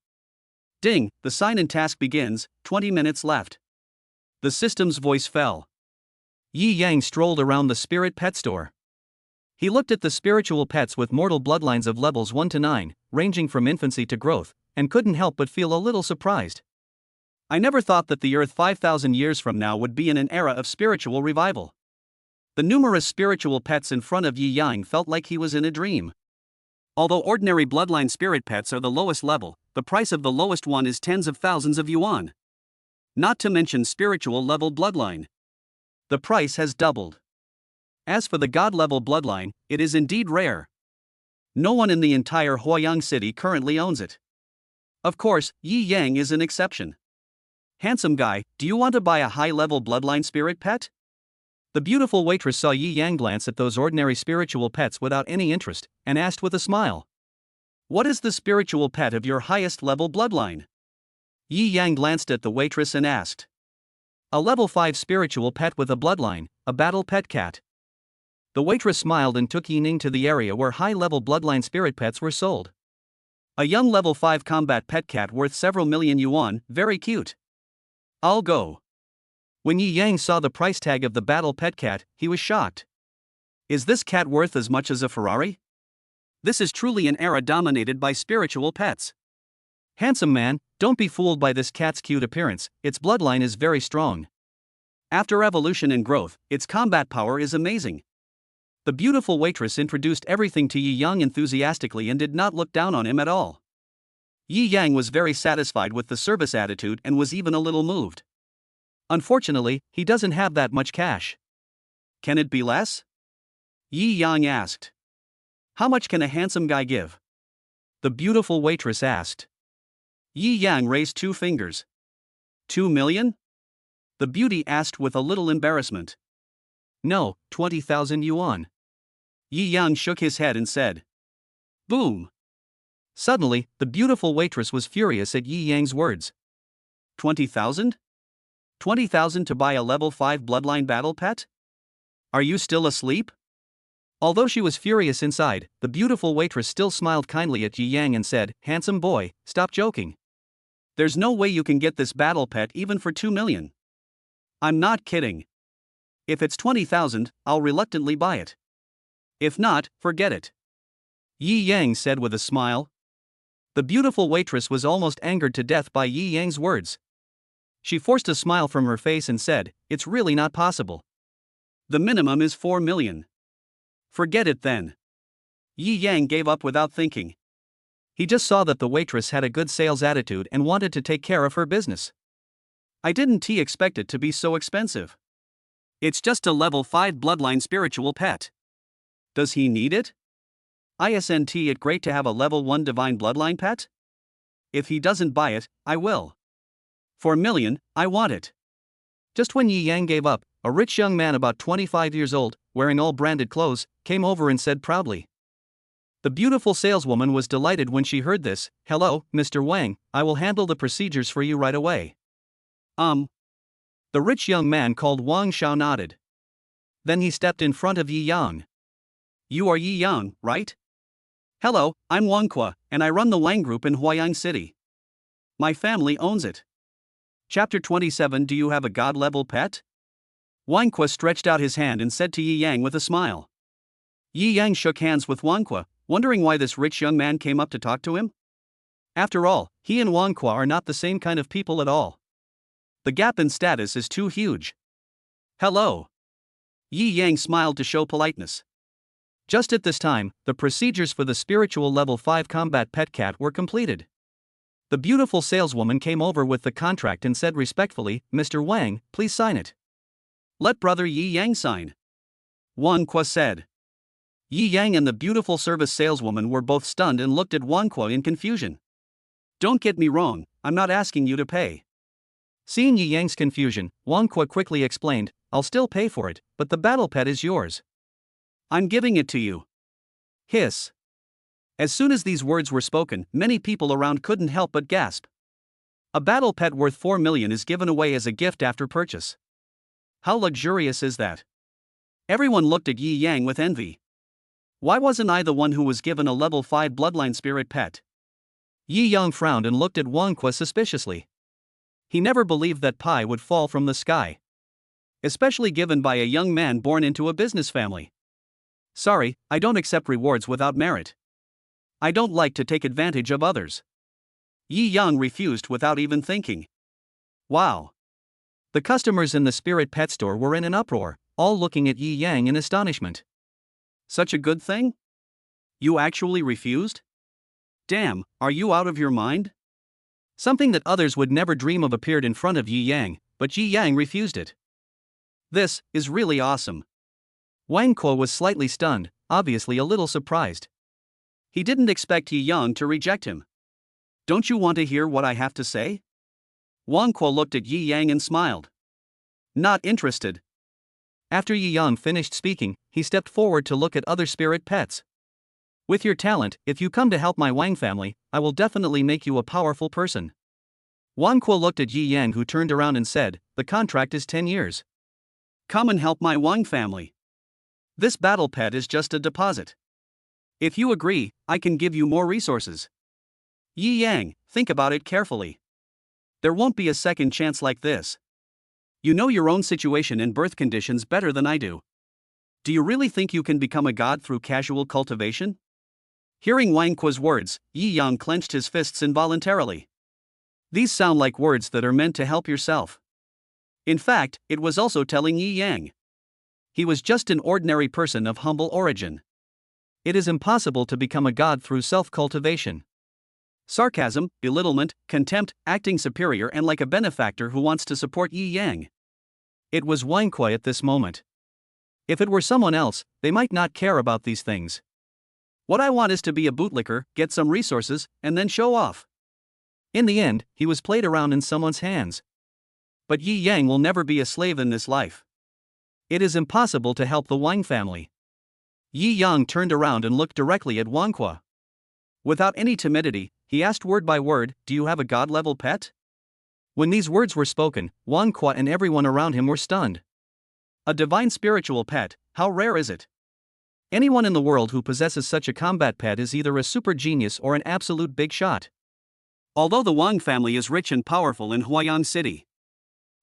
Ding, the sign-in task begins, 20 minutes left. The system's voice fell. Yi Yang strolled around the spirit pet store. He looked at the spiritual pets with mortal bloodlines of levels 1 to 9, ranging from infancy to growth, and couldn't help but feel a little surprised. I never thought that the Earth 5,000 years from now would be in an era of spiritual revival. The numerous spiritual pets in front of Yi Yang felt like he was in a dream. Although ordinary bloodline spirit pets are the lowest level, the price of the lowest one is tens of thousands of yuan. Not to mention spiritual level bloodline. The price has doubled. As for the god level bloodline, it is indeed rare. No one in the entire Huayang city currently owns it. Of course, Yi Yang is an exception. Handsome guy, do you want to buy a high level bloodline spirit pet? The beautiful waitress saw Yi Yang glance at those ordinary spiritual pets without any interest, and asked with a smile. What is the spiritual pet of your highest level bloodline? Yi Yang glanced at the waitress and asked. A level 5 spiritual pet with a bloodline, a battle pet cat. The waitress smiled and took Yi Ning to the area where high-level bloodline spirit pets were sold. A young level 5 combat pet cat worth several million yuan, very cute. I'll go. When Yi Yang saw the price tag of the battle pet cat, he was shocked. Is this cat worth as much as a Ferrari? This is truly an era dominated by spiritual pets. Handsome man, don't be fooled by this cat's cute appearance, its bloodline is very strong. After evolution and growth, its combat power is amazing. The beautiful waitress introduced everything to Yi Yang enthusiastically and did not look down on him at all. Yi Yang was very satisfied with the service attitude and was even a little moved. Unfortunately, he doesn't have that much cash. Can it be less? Yi Yang asked. How much can a handsome guy give? The beautiful waitress asked. Yi Yang raised 2 fingers. 2 million? The beauty asked with a little embarrassment. No, 20,000 yuan. Yi Yang shook his head and said. Boom! Suddenly, the beautiful waitress was furious at Yi Yang's words. 20,000? 20,000 to buy a level 5 bloodline battle pet? Are you still asleep? Although she was furious inside, the beautiful waitress still smiled kindly at Yi Yang and said, Handsome boy, stop joking. There's no way you can get this battle pet even for 2 million. I'm not kidding. If it's 20,000, I'll reluctantly buy it. If not, forget it. Yi Yang said with a smile. The beautiful waitress was almost angered to death by Yi Yang's words. She forced a smile from her face and said, It's really not possible. The minimum is 4 million. Forget it then. Yi Yang gave up without thinking. He just saw that the waitress had a good sales attitude and wanted to take care of her business. I didn't expect it to be so expensive. It's just a level 5 bloodline spiritual pet. Does he need it? Isn't it great to have a level 1 divine bloodline pet? If he doesn't buy it, I will. 4 million, I want it. Just when Yi Yang gave up, a rich young man about 25 years old, wearing all branded clothes, came over and said proudly. The beautiful saleswoman was delighted when she heard this. Hello, Mr. Wang, I will handle the procedures for you right away. The rich young man called Wang Xiao nodded. Then he stepped in front of Yi Yang. You are Yi Yang, right? Hello, I'm Wang Kwa, and I run the Wang Group in Huayang City. My family owns it. Chapter 27. Do you have a god-level pet? Wang Kwa stretched out his hand and said to Yi Yang with a smile. Yi Yang shook hands with Wang Kwa, wondering why this rich young man came up to talk to him. After all, he and Wang Kwa are not the same kind of people at all. The gap in status is too huge. Hello. Yi Yang smiled to show politeness. Just at this time, the procedures for the spiritual level 5 combat pet cat were completed. The beautiful saleswoman came over with the contract and said respectfully, Mr. Wang, please sign it. Let brother Yi Yang sign. Wang Kwa said. Yi Yang and the beautiful service saleswoman were both stunned and looked at Wang Kwa in confusion. Don't get me wrong, I'm not asking you to pay. Seeing Yi Yang's confusion, Wang Kwa quickly explained, I'll still pay for it, but the battle pet is yours. I'm giving it to you. Hiss. As soon as these words were spoken, many people around couldn't help but gasp. A battle pet worth 4 million is given away as a gift after purchase. How luxurious is that? Everyone looked at Yi Yang with envy. Why wasn't I the one who was given a level 5 bloodline spirit pet? Yi Yang frowned and looked at Wang Kwa suspiciously. He never believed that pie would fall from the sky. Especially given by a young man born into a business family. Sorry, I don't accept rewards without merit. I don't like to take advantage of others. Yi Yang refused without even thinking. Wow. The customers in the spirit pet store were in an uproar, all looking at Yi Yang in astonishment. Such a good thing? You actually refused? Damn, are you out of your mind? Something that others would never dream of appeared in front of Yi Yang, but Yi Yang refused it. This is really awesome. Wang Kwa was slightly stunned, obviously a little surprised. He didn't expect Yi Yang to reject him. Don't you want to hear what I have to say? Wang Kwa looked at Yi Yang and smiled. Not interested. After Yi Yang finished speaking, he stepped forward to look at other spirit pets. With your talent, if you come to help my Wang family, I will definitely make you a powerful person. Wang Kwa looked at Yi Yang, who turned around and said, the contract is 10 years. Come and help my Wang family. This battle pet is just a deposit. If you agree, I can give you more resources. Yi Yang, think about it carefully. There won't be a second chance like this. You know your own situation and birth conditions better than I do. Do you really think you can become a god through casual cultivation? Hearing Wang Kwa's words, Yi Yang clenched his fists involuntarily. These sound like words that are meant to help yourself. In fact, it was also telling Yi Yang. He was just an ordinary person of humble origin. It is impossible to become a god through self-cultivation. Sarcasm, belittlement, contempt, acting superior and like a benefactor who wants to support Yi Yang. It was Wang at this moment. If it were someone else, they might not care about these things. What I want is to be a bootlicker, get some resources, and then show off. In the end, he was played around in someone's hands. But Yi Yang will never be a slave in this life. It is impossible to help the Wang family. Yi Yang turned around and looked directly at Wang. Without any timidity, he asked word by word, "Do you have a god-level pet?" When these words were spoken, Wang and everyone around him were stunned. A divine spiritual pet, how rare is it? Anyone in the world who possesses such a combat pet is either a super genius or an absolute big shot. Although the Wang family is rich and powerful in Huayang City,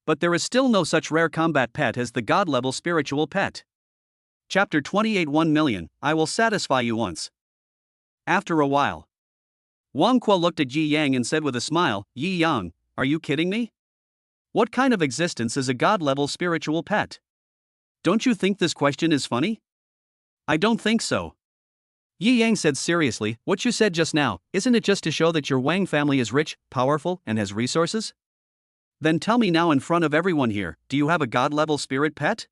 but there is still no such rare combat pet as the god-level spiritual pet. Chapter 28 1 million, I will satisfy you once. After a while, Wang looked at Yi Yang and said with a smile, "Yi Yang, are you kidding me? What kind of existence is a god-level spiritual pet? Don't you think this question is funny?" "I don't think so." Yi Yang said seriously, "What you said just now, isn't it just to show that your Wang family is rich, powerful, and has resources?" "Then tell me now in front of everyone here, do you have a god-level spirit pet?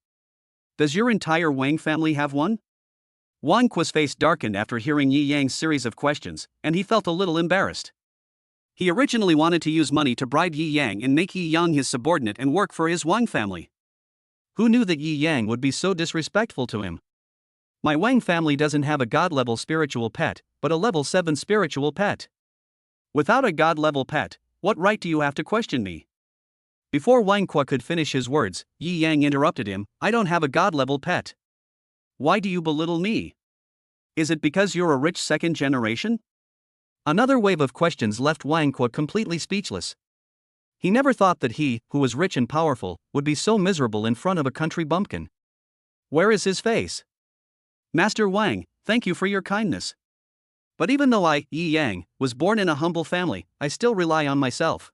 Does your entire Wang family have one?" Wang Qua's face darkened after hearing Yi Yang's series of questions, and he felt a little embarrassed. He originally wanted to use money to bribe Yi Yang and make Yi Yang his subordinate and work for his Wang family. Who knew that Yi Yang would be so disrespectful to him? "My Wang family doesn't have a god-level spiritual pet, but a level 7 spiritual pet." "Without a god-level pet, what right do you have to question me?" Before Wang could finish his words, Yi Yang interrupted him, "I don't have a god-level pet. Why do you belittle me? Is it because you're a rich second generation?" Another wave of questions left Wang completely speechless. He never thought that he, who was rich and powerful, would be so miserable in front of a country bumpkin. Where is his face? "Master Wang, thank you for your kindness. But even though I, Yi Yang, was born in a humble family, I still rely on myself."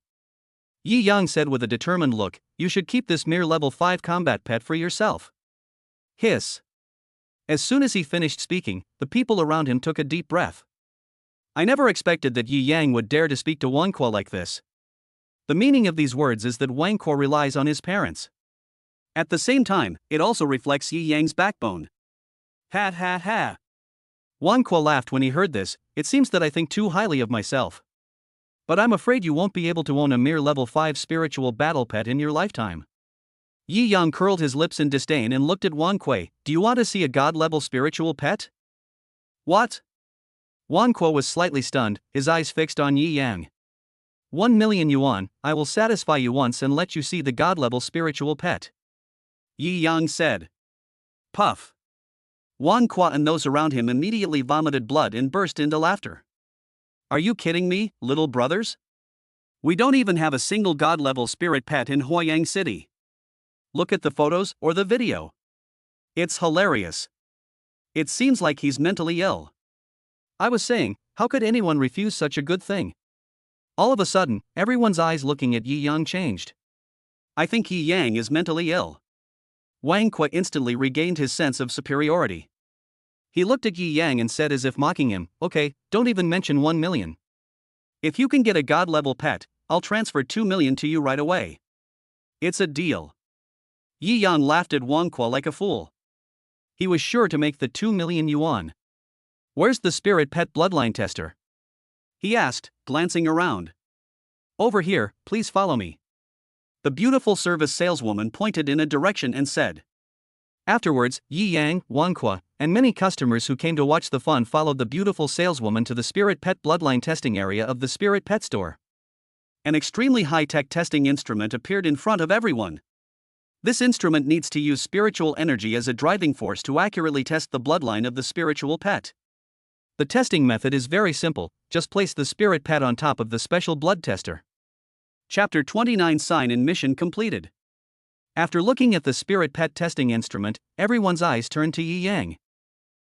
Yi Yang said with a determined look, "You should keep this mere level 5 combat pet for yourself." Hiss. As soon as he finished speaking, the people around him took a deep breath. I never expected that Yi Yang would dare to speak to Wang like this. The meaning of these words is that Wang relies on his parents. At the same time, it also reflects Yi Yang's backbone. Ha ha ha. Wang laughed when he heard this. "It seems that I think too highly of myself. But I'm afraid you won't be able to own a mere level 5 spiritual battle pet in your lifetime." Yi Yang curled his lips in disdain and looked at Wang Kui. "Do you want to see a god-level spiritual pet?" "What?" Wang was slightly stunned, his eyes fixed on Yi Yang. 1 million yuan, I will satisfy you once and let you see the god-level spiritual pet," Yi Yang said. Puff. Wang and those around him immediately vomited blood and burst into laughter. "Are you kidding me, little brothers? We don't even have a single god-level spirit pet in Huayang City. Look at the photos or the video. It's hilarious. It seems like he's mentally ill." I was saying, how could anyone refuse such a good thing? All of a sudden, everyone's eyes looking at Yi Yang changed. "I think Yi Yang is mentally ill." Wang instantly regained his sense of superiority. He looked at Yi Yang and said as if mocking him, "Okay, don't even mention 1 million. If you can get a god-level pet, I'll transfer 2 million to you right away. It's a deal." Yi Yang laughed at Wang like a fool. He was sure to make the 2 million yuan. "Where's the spirit pet bloodline tester?" he asked, glancing around. "Over here, please follow me." The beautiful service saleswoman pointed in a direction and said. Afterwards, Yi Yang, Wang and many customers who came to watch the fun followed the beautiful saleswoman to the spirit pet bloodline testing area of the spirit pet store. An extremely high-tech testing instrument appeared in front of everyone. This instrument needs to use spiritual energy as a driving force to accurately test the bloodline of the spiritual pet. The testing method is very simple, just place the spirit pet on top of the special blood tester. Chapter 29 Sign and Mission completed. After looking at the spirit pet testing instrument, everyone's eyes turned to Yi Yang.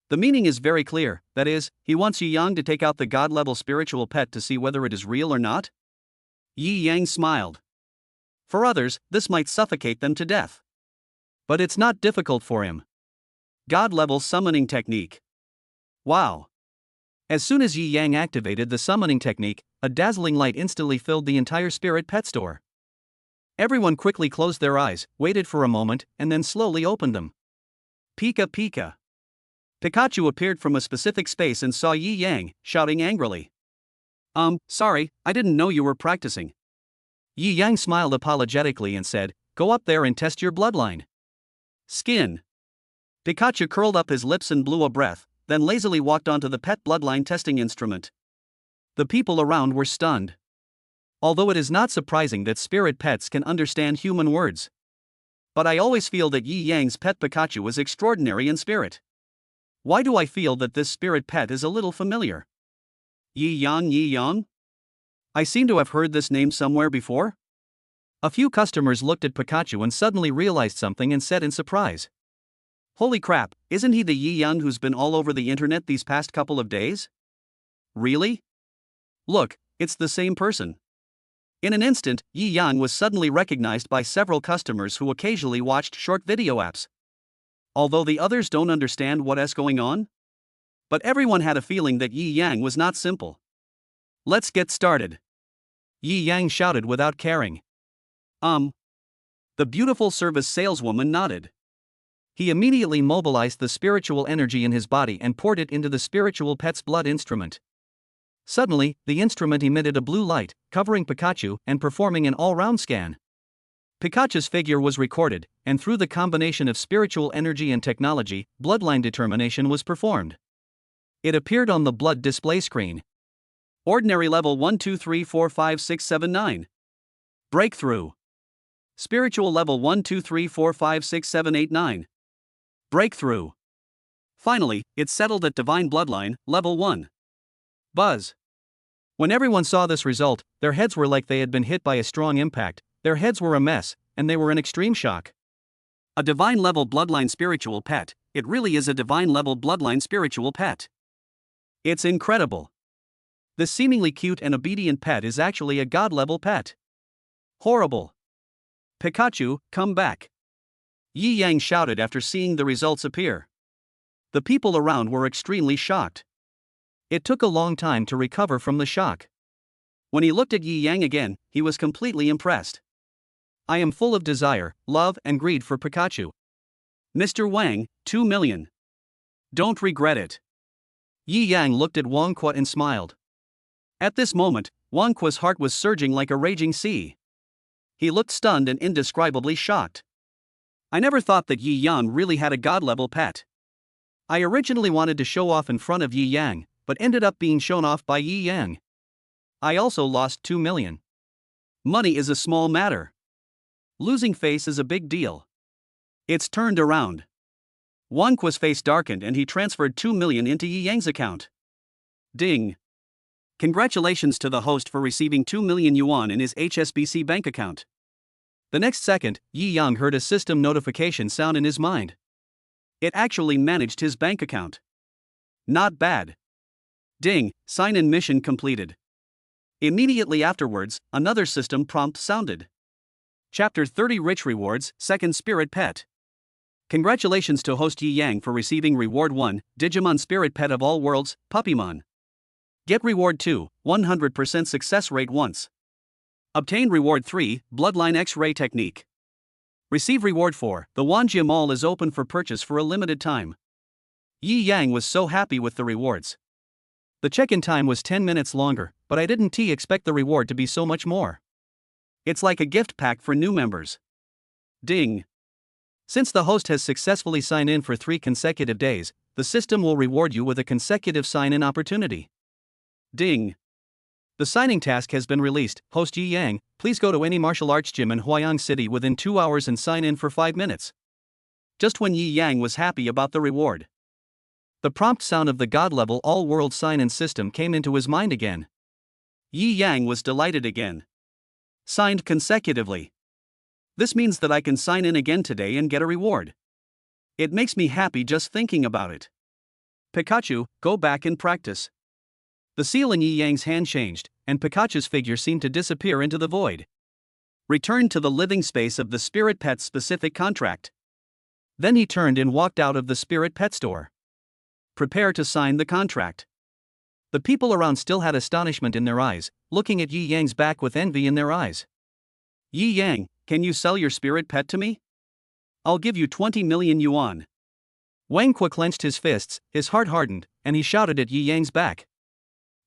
The meaning is very clear, that is, he wants Yi Yang to take out the god-level spiritual pet to see whether it is real or not. Yi Yang smiled. For others, this might suffocate them to death. But it's not difficult for him. God-level summoning technique. Wow. As soon as Yi Yang activated the summoning technique, a dazzling light instantly filled the entire spirit pet store. Everyone quickly closed their eyes, waited for a moment, and then slowly opened them. Pika Pika. Pikachu appeared from a specific space and saw Yi Yang, shouting angrily. Sorry, I didn't know you were practicing. Yi Yang smiled apologetically and said, "Go up there and test your bloodline." Skin. Pikachu curled up his lips and blew a breath, then lazily walked onto the pet bloodline testing instrument. The people around were stunned. Although it is not surprising that spirit pets can understand human words. But I always feel that Yi Yang's pet Pikachu is extraordinary in spirit. Why do I feel that this spirit pet is a little familiar? Yi Yang? I seem to have heard this name somewhere before. A few customers looked at Pikachu and suddenly realized something and said in surprise. Holy crap, isn't he the Yi Yang who's been all over the internet these past couple of days? Really? Look, it's the same person. In an instant, Yi Yang was suddenly recognized by several customers who occasionally watched short video apps. Although the others don't understand what's going on? But everyone had a feeling that Yi Yang was not simple. Let's get started. Yi Yang shouted without caring. The beautiful service saleswoman nodded. He immediately mobilized the spiritual energy in his body and poured it into the spiritual pet's blood instrument. Suddenly, the instrument emitted a blue light, covering Pikachu and performing an all-round scan. Pikachu's figure was recorded, and through the combination of spiritual energy and technology, bloodline determination was performed. It appeared on the blood display screen. Ordinary level 1 2 3 4 5 6 7 9. Breakthrough. Spiritual level 1 2 3 4 5 6 7 8 9. Breakthrough. Finally, it settled at Divine Bloodline, level 1. Buzz. When everyone saw this result, their heads were like they had been hit by a strong impact, their heads were a mess, and they were in extreme shock. A divine level bloodline spiritual pet, it really is a divine level bloodline spiritual pet. It's incredible. This seemingly cute and obedient pet is actually a god level pet. Horrible. Pikachu, come back. Yi Yang shouted after seeing the results appear. The people around were extremely shocked. It took a long time to recover from the shock. When he looked at Yi Yang again, he was completely impressed. I am full of desire, love, and greed for Pikachu. Mr. Wang, 2 million. Don't regret it. Yi Yang looked at Wang and smiled. At this moment, Wang's heart was surging like a raging sea. He looked stunned and indescribably shocked. I never thought that Yi Yang really had a god-level pet. I originally wanted to show off in front of Yi Yang, but ended up being shown off by Yi Yang. I also lost 2 million. Money is a small matter. Losing face is a big deal. It's turned around. Wang's face darkened and he transferred 2 million into Yi Yang's account. Ding. Congratulations to the host for receiving 2 million yuan in his HSBC bank account. The next second, Yi Yang heard a system notification sound in his mind. It actually managed his bank account. Not bad. Ding, sign-in mission completed. Immediately afterwards, another system prompt sounded. Chapter 30 Rich Rewards, Second Spirit Pet. Congratulations to host Yi Yang for receiving Reward 1, Digimon Spirit Pet of All Worlds, Puppymon. Get Reward 2, 100% success rate once. Obtain Reward 3, Bloodline X-Ray Technique. Receive Reward 4, the Wanjia Mall is open for purchase for a limited time. Yi Yang was so happy with the rewards. The check-in time was 10 minutes longer, but I didn't expect the reward to be so much more. It's like a gift pack for new members. Ding. Since the host has successfully signed in for 3 consecutive days, the system will reward you with a consecutive sign-in opportunity. Ding. The signing task has been released. Host Yi Yang, please go to any martial arts gym in Huayang City within 2 hours and sign in for 5 minutes. Just when Yi Yang was happy about the reward, the prompt sound of the god-level all-world sign-in system came into his mind again. Yi Yang was delighted again. Signed consecutively. This means that I can sign in again today and get a reward. It makes me happy just thinking about it. Pikachu, go back and practice. The seal in Yi Yang's hand changed, and Pikachu's figure seemed to disappear into the void. Return to the living space of the Spirit Pet's specific contract. Then he turned and walked out of the spirit pet store. Prepare to sign the contract. The people around still had astonishment in their eyes, looking at Yi Yang's back with envy in their eyes. Yi Yang, can you sell your spirit pet to me? I'll give you 20 million yuan. Wang clenched his fists, his heart hardened, and he shouted at Yi Yang's back.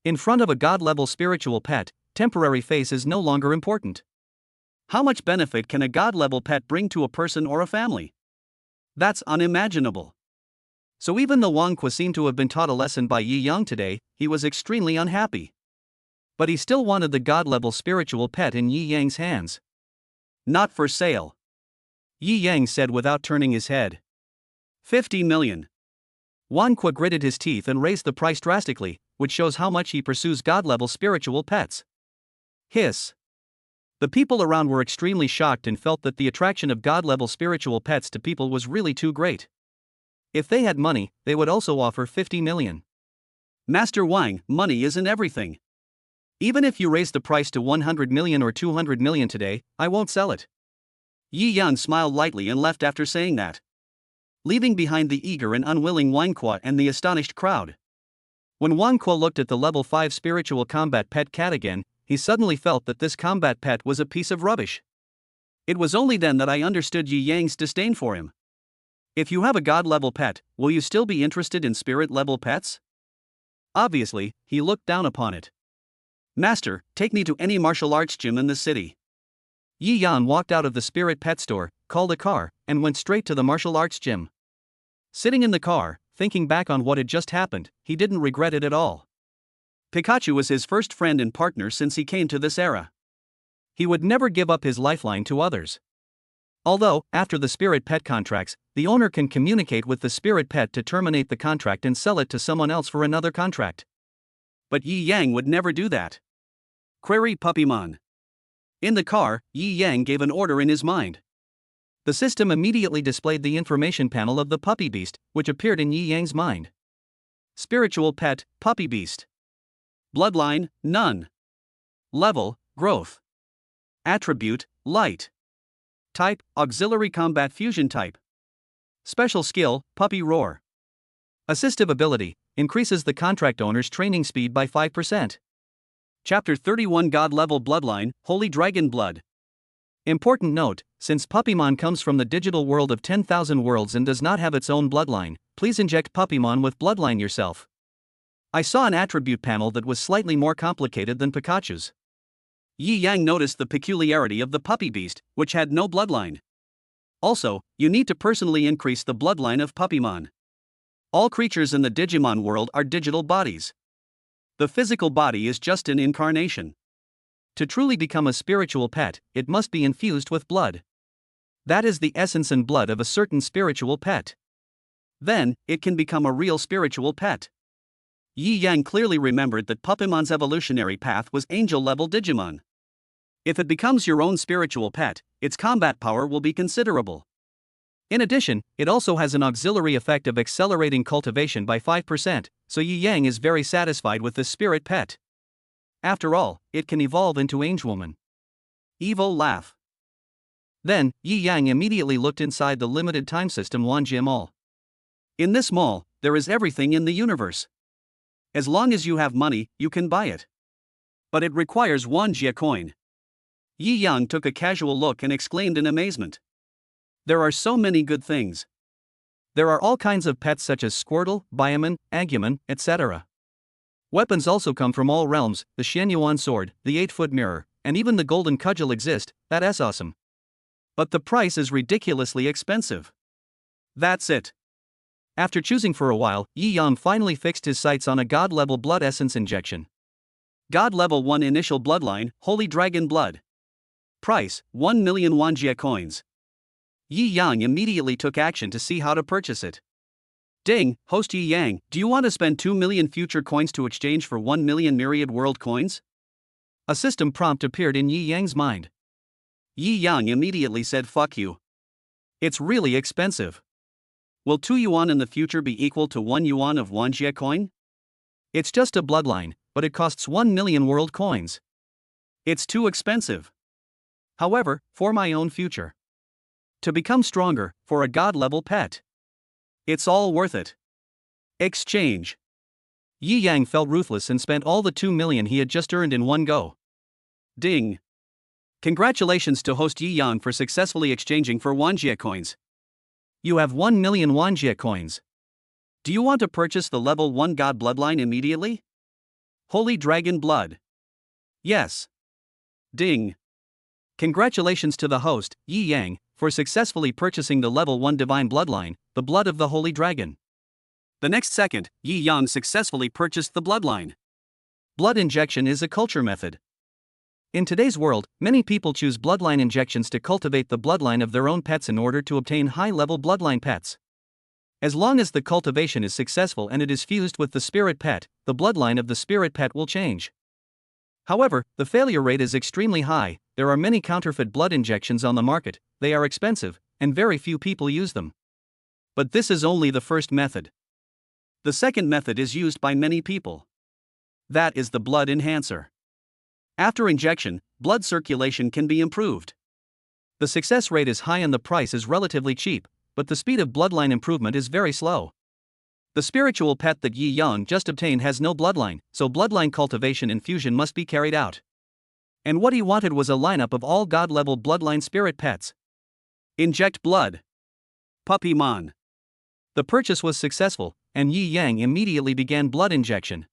In front of a god-level spiritual pet, temporary face is no longer important. How much benefit can a god-level pet bring to a person or a family? That's unimaginable. So even though Wang seemed to have been taught a lesson by Yi Yang today, he was extremely unhappy. But he still wanted the god-level spiritual pet in Yi Yang's hands. Not for sale. Yi Yang said without turning his head. 50 million. Wang gritted his teeth and raised the price drastically, which shows how much he pursues god-level spiritual pets. Hiss. The people around were extremely shocked and felt that the attraction of god-level spiritual pets to people was really too great. If they had money, they would also offer 50 million. Master Wang, money isn't everything. Even if you raise the price to 100 million or 200 million today, I won't sell it. Yi Yang smiled lightly and left after saying that, leaving behind the eager and unwilling Wang Kuo and the astonished crowd. When Wang Kuo looked at the level 5 spiritual combat pet cat again, he suddenly felt that this combat pet was a piece of rubbish. It was only then that I understood Yi Yang's disdain for him. If you have a god-level pet, will you still be interested in spirit-level pets? Obviously, he looked down upon it. Master, take me to any martial arts gym in the city. Yi Yan walked out of the spirit pet store, called a car, and went straight to the martial arts gym. Sitting in the car, thinking back on what had just happened, he didn't regret it at all. Pikachu was his first friend and partner since he came to this era. He would never give up his lifeline to others. Although, after the spirit pet contracts, the owner can communicate with the spirit pet to terminate the contract and sell it to someone else for another contract. But Yi Yang would never do that. Query Puppymon. In the car, Yi Yang gave an order in his mind. The system immediately displayed the information panel of the puppy beast, which appeared in Yi Yang's mind. Spiritual pet, puppy beast. Bloodline, none. Level, growth. Attribute, light. Type, auxiliary combat fusion type. Special skill, puppy roar. Assistive ability, increases the contract owner's training speed by 5%. Chapter 31 God Level Bloodline, Holy Dragon Blood. Important note, since Puppymon comes from the digital world of 10,000 worlds and does not have its own bloodline, please inject Puppymon with bloodline yourself. I saw an attribute panel that was slightly more complicated than Pikachu's. Yi Yang noticed the peculiarity of the puppy beast, which had no bloodline. Also, you need to personally increase the bloodline of Puppymon. All creatures in the Digimon world are digital bodies. The physical body is just an incarnation. To truly become a spiritual pet, it must be infused with blood. That is the essence and blood of a certain spiritual pet. Then, it can become a real spiritual pet. Yi Yang clearly remembered that Puppimon's evolutionary path was angel-level Digimon. If it becomes your own spiritual pet, its combat power will be considerable. In addition, it also has an auxiliary effect of accelerating cultivation by 5%, so Yi Yang is very satisfied with this spirit pet. After all, it can evolve into Angelwoman. Evil laugh. Then, Yi Yang immediately looked inside the limited time system Wanjie Mall. In this mall, there is everything in the universe. As long as you have money, you can buy it. But it requires Wanjie coin. Yi Yang took a casual look and exclaimed in amazement. There are so many good things. There are all kinds of pets such as Squirtle, Bioman, Agumon, etc. Weapons also come from all realms, the Xianyuan sword, the 8-foot mirror, and even the golden cudgel exist. That's awesome. But the price is ridiculously expensive. That's it. After choosing for a while, Yi Yang finally fixed his sights on a god-level blood essence injection. God Level 1 Initial Bloodline, Holy Dragon Blood. Price, 1 million Wanjie coins. Yi Yang immediately took action to see how to purchase it. Ding, host Yi Yang, do you want to spend 2 million future coins to exchange for 1 million myriad world coins? A system prompt appeared in Yi Yang's mind. Yi Yang immediately said fuck you. It's really expensive. Will 2 yuan in the future be equal to 1 yuan of Wanjie coin? It's just a bloodline, but it costs 1 million world coins. It's too expensive. However, for my own future. To become stronger, for a god-level pet. It's all worth it. Exchange. Yi Yang felt ruthless and spent all the 2 million he had just earned in one go. Ding. Congratulations to host Yi Yang for successfully exchanging for Wanjie coins. You have 1 million Wanjie coins. Do you want to purchase the level 1 god bloodline immediately? Holy Dragon Blood. Yes. Ding. Congratulations to the host, Yi Yang, for successfully purchasing the level 1 divine bloodline, the blood of the Holy Dragon. The next second, Yi Yang successfully purchased the bloodline. Blood injection is a culture method. In today's world, many people choose bloodline injections to cultivate the bloodline of their own pets in order to obtain high-level bloodline pets. As long as the cultivation is successful and it is fused with the spirit pet, the bloodline of the spirit pet will change. However, the failure rate is extremely high. There are many counterfeit blood injections on the market, they are expensive, and very few people use them. But this is only the first method. The second method is used by many people. That is the blood enhancer. After injection, blood circulation can be improved. The success rate is high and the price is relatively cheap, but the speed of bloodline improvement is very slow. The spiritual pet that Yi Yang just obtained has no bloodline, so bloodline cultivation and fusion must be carried out. And what he wanted was a lineup of all god-level bloodline spirit pets. Inject blood. Puppymon. The purchase was successful, and Yi Yang immediately began blood injection.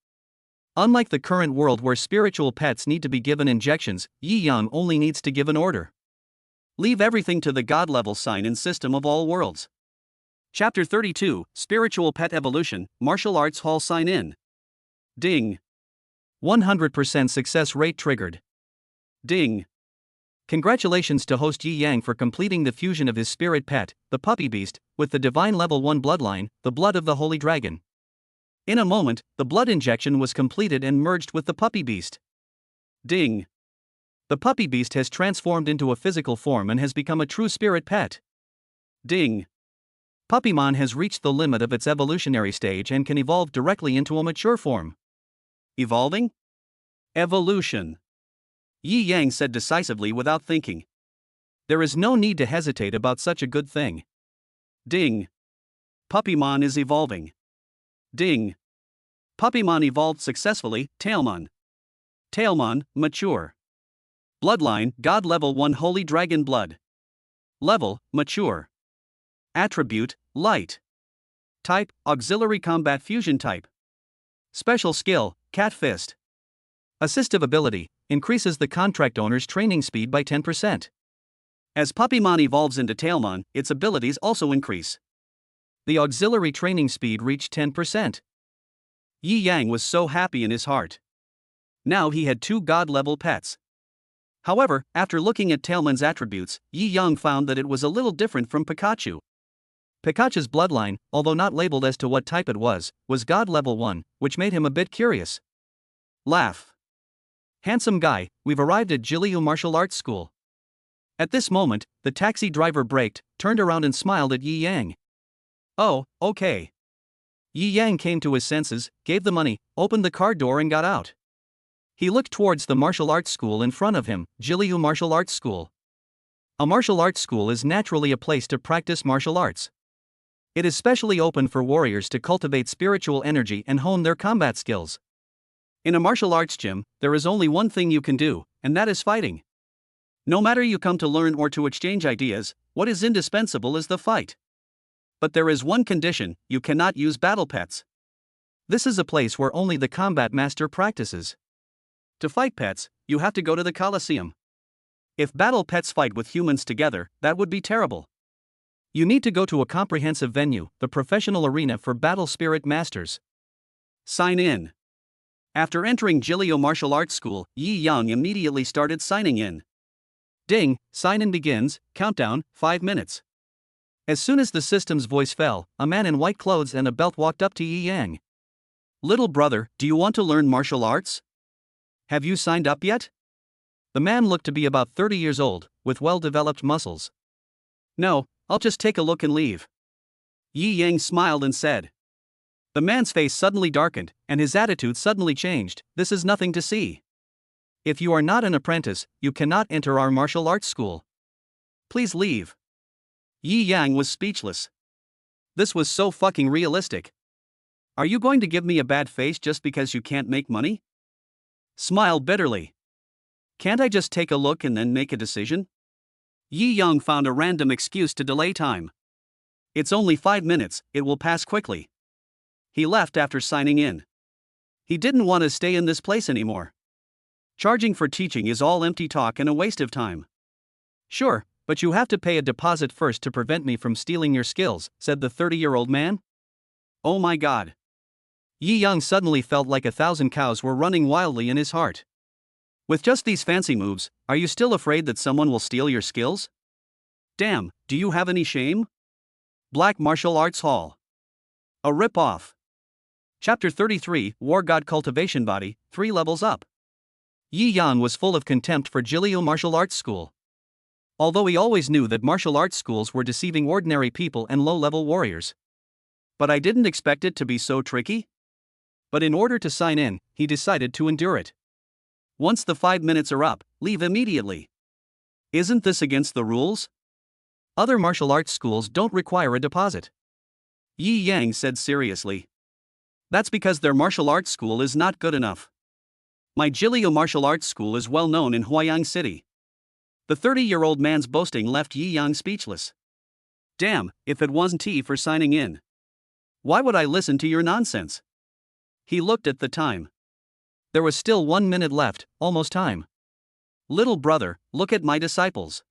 Unlike the current world where spiritual pets need to be given injections, Yi Yang only needs to give an order. Leave everything to the god-level sign and system of all worlds. Chapter 32, Spiritual Pet Evolution, Martial Arts Hall Sign In. Ding. 100% success rate triggered. Ding. Congratulations to host Yi Yang for completing the fusion of his spirit pet, the puppy beast, with the divine level 1 bloodline, the blood of the Holy Dragon. In a moment, the blood injection was completed and merged with the puppy beast. Ding. The puppy beast has transformed into a physical form and has become a true spirit pet. Ding. Puppymon has reached the limit of its evolutionary stage and can evolve directly into a mature form. Evolving? Evolution. Yi Yang said decisively without thinking. There is no need to hesitate about such a good thing. Ding. Puppymon is evolving. Ding. Puppymon evolved successfully, Tailmon. Tailmon, mature. Bloodline, God level 1 Holy Dragon Blood. Level, mature. Attribute, light. Type, auxiliary combat fusion type. Special skill, Cat Fist. Assistive ability, increases the contract owner's training speed by 10%. As Puppymon evolves into Tailmon, its abilities also increase. The auxiliary training speed reached 10%. Yi Yang was so happy in his heart. Now he had 2 god-level pets. However, after looking at Tailmon's attributes, Yi Yang found that it was a little different from Pikachu. Pikachu's bloodline, although not labeled as to what type it was God level 1, which made him a bit curious. Laugh. Handsome guy, we've arrived at Jiliu Martial Arts School. At this moment, the taxi driver braked, turned around and smiled at Yi Yang. Oh, okay. Yi Yang came to his senses, gave the money, opened the car door and got out. He looked towards the martial arts school in front of him, Jiliu Martial Arts School. A martial arts school is naturally a place to practice martial arts. It is specially open for warriors to cultivate spiritual energy and hone their combat skills. In a martial arts gym, there is only one thing you can do, and that is fighting. No matter you come to learn or to exchange ideas, what is indispensable is the fight. But there is one condition: you cannot use battle pets. This is a place where only the combat master practices. To fight pets, you have to go to the Colosseum. If battle pets fight with humans together, that would be terrible. You need to go to a comprehensive venue, the professional arena for battle spirit masters. Sign in. After entering Jiliu Martial Arts School, Yi Yang immediately started signing in. Ding, sign-in begins, countdown, 5 minutes. As soon as the system's voice fell, a man in white clothes and a belt walked up to Yi Yang. Little brother, do you want to learn martial arts? Have you signed up yet? The man looked to be about 30 years old, with well-developed muscles. No, I'll just take a look and leave. Yi Yang smiled and said. The man's face suddenly darkened, and his attitude suddenly changed. This is nothing to see. If you are not an apprentice, you cannot enter our martial arts school. Please leave. Yi Yang was speechless. This was so fucking realistic. Are you going to give me a bad face just because you can't make money? Smiled bitterly. Can't I just take a look and then make a decision? Yi Yang found a random excuse to delay time. It's only 5 minutes, it will pass quickly. He left after signing in. He didn't want to stay in this place anymore. Charging for teaching is all empty talk and a waste of time. Sure, but you have to pay a deposit first to prevent me from stealing your skills, said the 30-year-old man. Oh my god. Yi Yang suddenly felt like 1,000 cows were running wildly in his heart. With just these fancy moves, are you still afraid that someone will steal your skills? Damn, do you have any shame? Black Martial Arts Hall. A rip-off. Chapter 33, War God Cultivation Body, 3 levels up. Yi Yang was full of contempt for Jilio Martial Arts School. Although he always knew that martial arts schools were deceiving ordinary people and low-level warriors. But I didn't expect it to be so tricky. But in order to sign in, he decided to endure it. Once the 5 minutes are up, leave immediately. Isn't this against the rules? Other martial arts schools don't require a deposit. Yi Yang said seriously. That's because their martial arts school is not good enough. My Jilio Martial Arts School is well known in Huayang City. The 30-year-old man's boasting left Yi Yang speechless. Damn, if it wasn't he for signing in. Why would I listen to your nonsense? He looked at the time. There was still 1 minute left, almost time. Little brother, look at my disciples.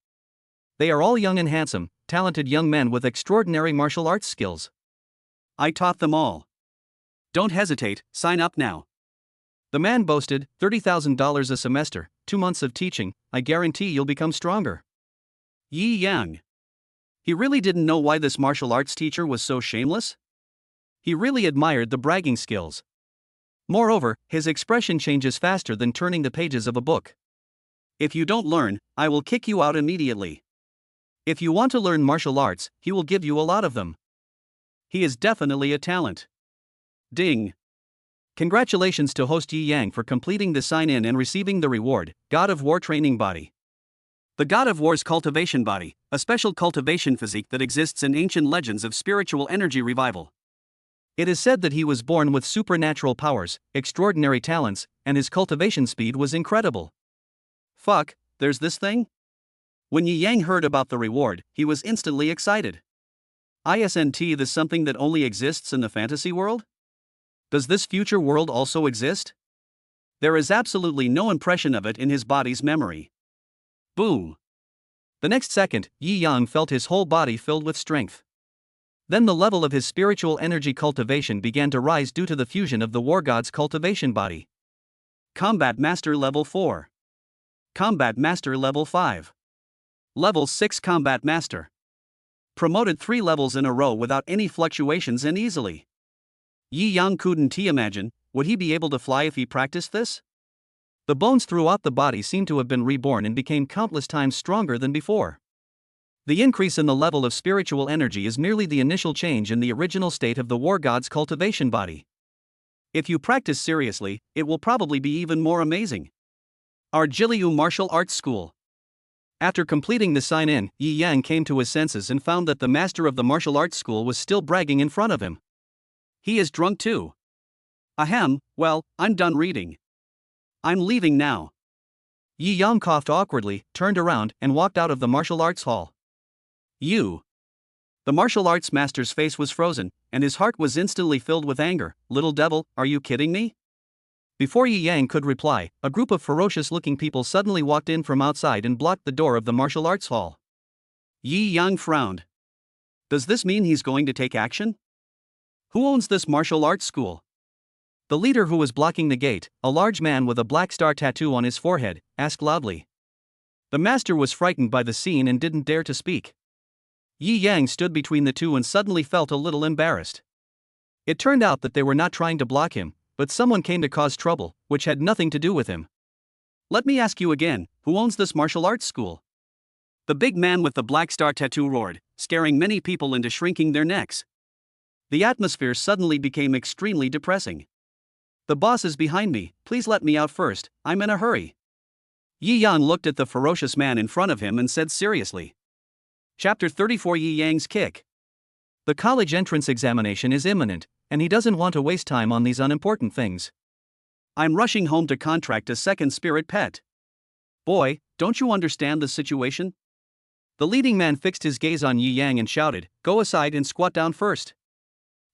They are all young and handsome, talented young men with extraordinary martial arts skills. I taught them all. Don't hesitate, sign up now. The man boasted, $30,000 a semester, 2 months of teaching, I guarantee you'll become stronger. Yi Yang. He really didn't know why this martial arts teacher was so shameless? He really admired the bragging skills. Moreover, his expression changes faster than turning the pages of a book. If you don't learn, I will kick you out immediately. If you want to learn martial arts, he will give you a lot of them. He is definitely a talent. Ding. Congratulations to host Yi Yang for completing the sign-in and receiving the reward, God of War Training Body. The God of War's cultivation body, a special cultivation physique that exists in ancient legends of spiritual energy revival. It is said that he was born with supernatural powers, extraordinary talents, and his cultivation speed was incredible. Fuck, there's this thing? When Yi Yang heard about the reward, he was instantly excited. Isn't this something that only exists in the fantasy world? Does this future world also exist? There is absolutely no impression of it in his body's memory. Boom. The next second, Yi Yang felt his whole body filled with strength. Then the level of his spiritual energy cultivation began to rise due to the fusion of the War God's cultivation body. Combat Master Level 4. Combat Master Level 5. Level 6 Combat Master. Promoted 3 levels in a row without any fluctuations and easily. Yi Yang couldn't imagine, would he be able to fly if he practiced this? The bones throughout the body seemed to have been reborn and became countless times stronger than before. The increase in the level of spiritual energy is merely the initial change in the original state of the War God's cultivation body. If you practice seriously, it will probably be even more amazing. Our Jilio Martial Arts School. After completing the sign-in, Yi Yang came to his senses and found that the master of the martial arts school was still bragging in front of him. He is drunk too. Ahem, well, I'm done reading. I'm leaving now. Yi Yang coughed awkwardly, turned around, and walked out of the martial arts hall. You. The martial arts master's face was frozen, and his heart was instantly filled with anger. Little devil, are you kidding me? Before Yi Yang could reply, a group of ferocious-looking people suddenly walked in from outside and blocked the door of the martial arts hall. Yi Yang frowned. Does this mean he's going to take action? Who owns this martial arts school? The leader who was blocking the gate, a large man with a black star tattoo on his forehead, asked loudly. The master was frightened by the scene and didn't dare to speak. Yi Yang stood between the two and suddenly felt a little embarrassed. It turned out that they were not trying to block him, but someone came to cause trouble, which had nothing to do with him. Let me ask you again, who owns this martial arts school? The big man with the black star tattoo roared, scaring many people into shrinking their necks. The atmosphere suddenly became extremely depressing. The boss is behind me, please let me out first, I'm in a hurry. Yi Yang looked at the ferocious man in front of him and said seriously. Chapter 34 Yi Yang's Kick. The college entrance examination is imminent, and he doesn't want to waste time on these unimportant things. I'm rushing home to contract a second spirit pet. Boy, don't you understand the situation? The leading man fixed his gaze on Yi Yang and shouted, "Go aside and squat down first.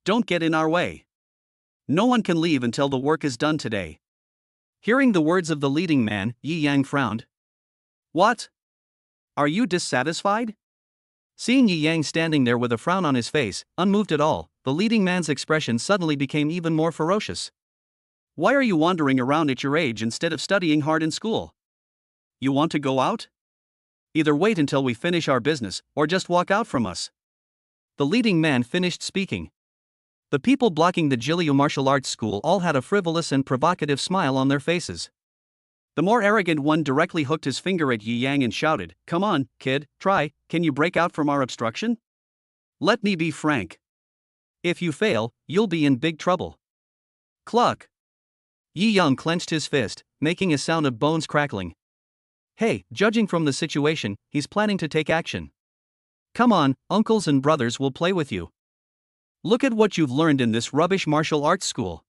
Don't get in our way. No one can leave until the work is done today." Hearing the words of the leading man, Yi Yang frowned. What? Are you dissatisfied? Seeing Yi Yang standing there with a frown on his face, unmoved at all, the leading man's expression suddenly became even more ferocious. Why are you wandering around at your age instead of studying hard in school? You want to go out? Either wait until we finish our business, or just walk out from us. The leading man finished speaking. The people blocking the Jilyu martial arts school all had a frivolous and provocative smile on their faces. The more arrogant one directly hooked his finger at Yi Yang and shouted, "Come on, kid, try, can you break out from our obstruction? Let me be frank. If you fail, you'll be in big trouble." Cluck. Yi Yang clenched his fist, making a sound of bones crackling. Hey, judging from the situation, he's planning to take action. Come on, uncles and brothers will play with you. Look at what you've learned in this rubbish martial arts school.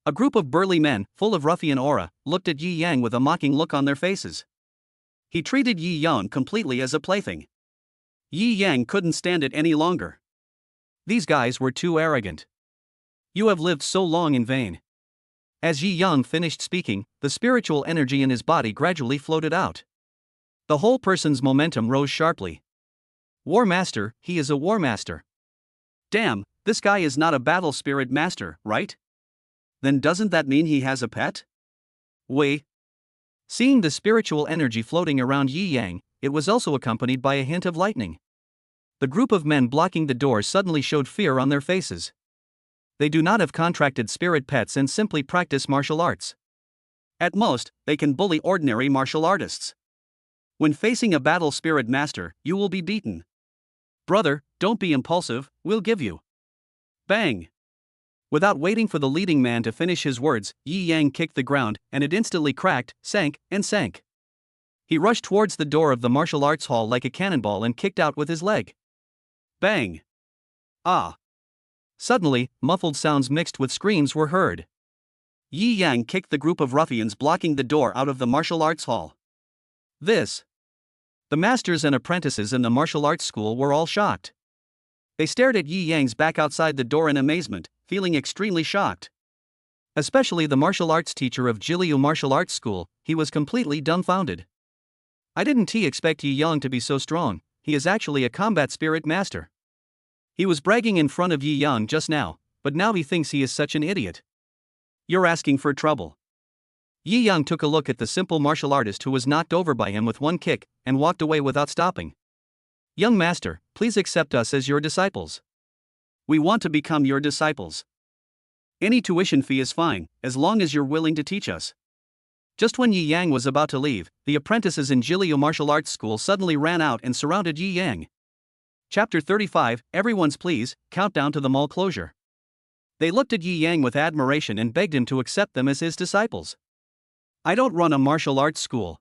A group of burly men, full of ruffian aura, looked at Yi Yang with a mocking look on their faces. He treated Yi Yang completely as a plaything. Yi Yang couldn't stand it any longer. These guys were too arrogant. You have lived so long in vain. As Yi Yang finished speaking, the spiritual energy in his body gradually floated out. The whole person's momentum rose sharply. War Master, he is a War Master. Damn, this guy is not a battle spirit master, right? Then doesn't that mean he has a pet? Wait. Seeing the spiritual energy floating around Yi Yang, it was also accompanied by a hint of lightning. The group of men blocking the door suddenly showed fear on their faces. They do not have contracted spirit pets and simply practice martial arts. At most, they can bully ordinary martial artists. When facing a battle spirit master, you will be beaten. Brother, don't be impulsive, we'll give you. Bang! Without waiting for the leading man to finish his words, Yi Yang kicked the ground, and it instantly cracked, sank, and sank. He rushed towards the door of the martial arts hall like a cannonball and kicked out with his leg. Bang! Ah! Suddenly, muffled sounds mixed with screams were heard. Yi Yang kicked the group of ruffians blocking the door out of the martial arts hall. This. The masters and apprentices in the martial arts school were all shocked. They stared at Yi Yang's back outside the door in amazement, feeling extremely shocked. Especially the martial arts teacher of Jilyu Martial Arts School, he was completely dumbfounded. I didn't expect Yi Yang to be so strong, he is actually a combat spirit master. He was bragging in front of Yi Yang just now, but now he thinks he is such an idiot. You're asking for trouble. Yi Yang took a look at the simple martial artist who was knocked over by him with one kick, and walked away without stopping. Young master, please accept us as your disciples. We want to become your disciples. Any tuition fee is fine, as long as you're willing to teach us. Just when Yi Yang was about to leave, the apprentices in Jilyu Martial Arts School suddenly ran out and surrounded Yi Yang. Chapter 35, Everyone's Please, Countdown to the Mall Closure. They looked at Yi Yang with admiration and begged him to accept them as his disciples. I don't run a martial arts school.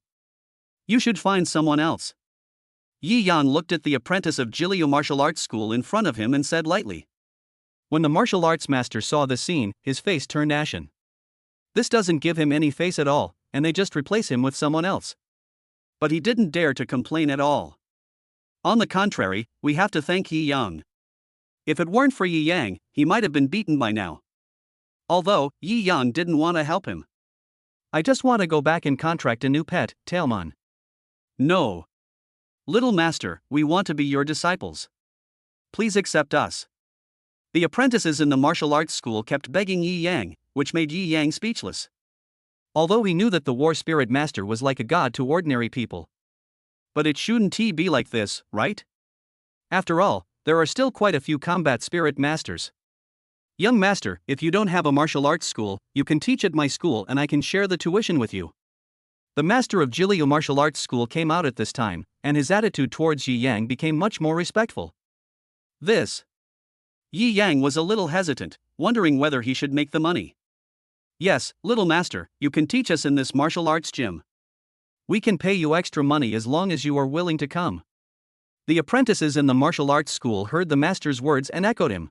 You should find someone else. Yi Yang looked at the apprentice of Jilyu Martial Arts School in front of him and said lightly. When the martial arts master saw the scene, his face turned ashen. This doesn't give him any face at all, and they just replace him with someone else. But he didn't dare to complain at all. On the contrary, we have to thank Yi Yang. If it weren't for Yi Yang, he might have been beaten by now. Although, Yi Yang didn't want to help him. I just want to go back and contract a new pet, Tailmon. No. Little master, we want to be your disciples. Please accept us. The apprentices in the martial arts school kept begging Yi Yang, which made Yi Yang speechless. Although he knew that the war spirit master was like a god to ordinary people. But it shouldn't be like this, right? After all, there are still quite a few combat spirit masters. Young master, if you don't have a martial arts school, you can teach at my school and I can share the tuition with you. The master of Jilyu Martial Arts School came out at this time, and his attitude towards Yi Yang became much more respectful. This. Yi Yang was a little hesitant, wondering whether he should make the money. Yes, little master, you can teach us in this martial arts gym. We can pay you extra money as long as you are willing to come. The apprentices in the martial arts school heard the master's words and echoed him.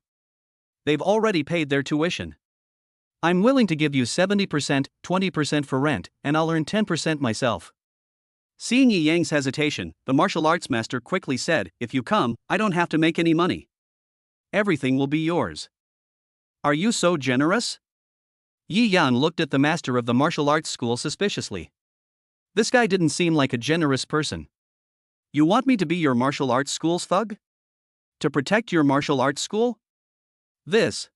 They've already paid their tuition. I'm willing to give you 70%, 20% for rent, and I'll earn 10% myself. Seeing Yi Yang's hesitation, the martial arts master quickly said, if you come, I don't have to make any money. Everything will be yours. Are you so generous? Yi Yan looked at the master of the martial arts school suspiciously. This guy didn't seem like a generous person. You want me to be your martial arts school's thug? To protect your martial arts school? This.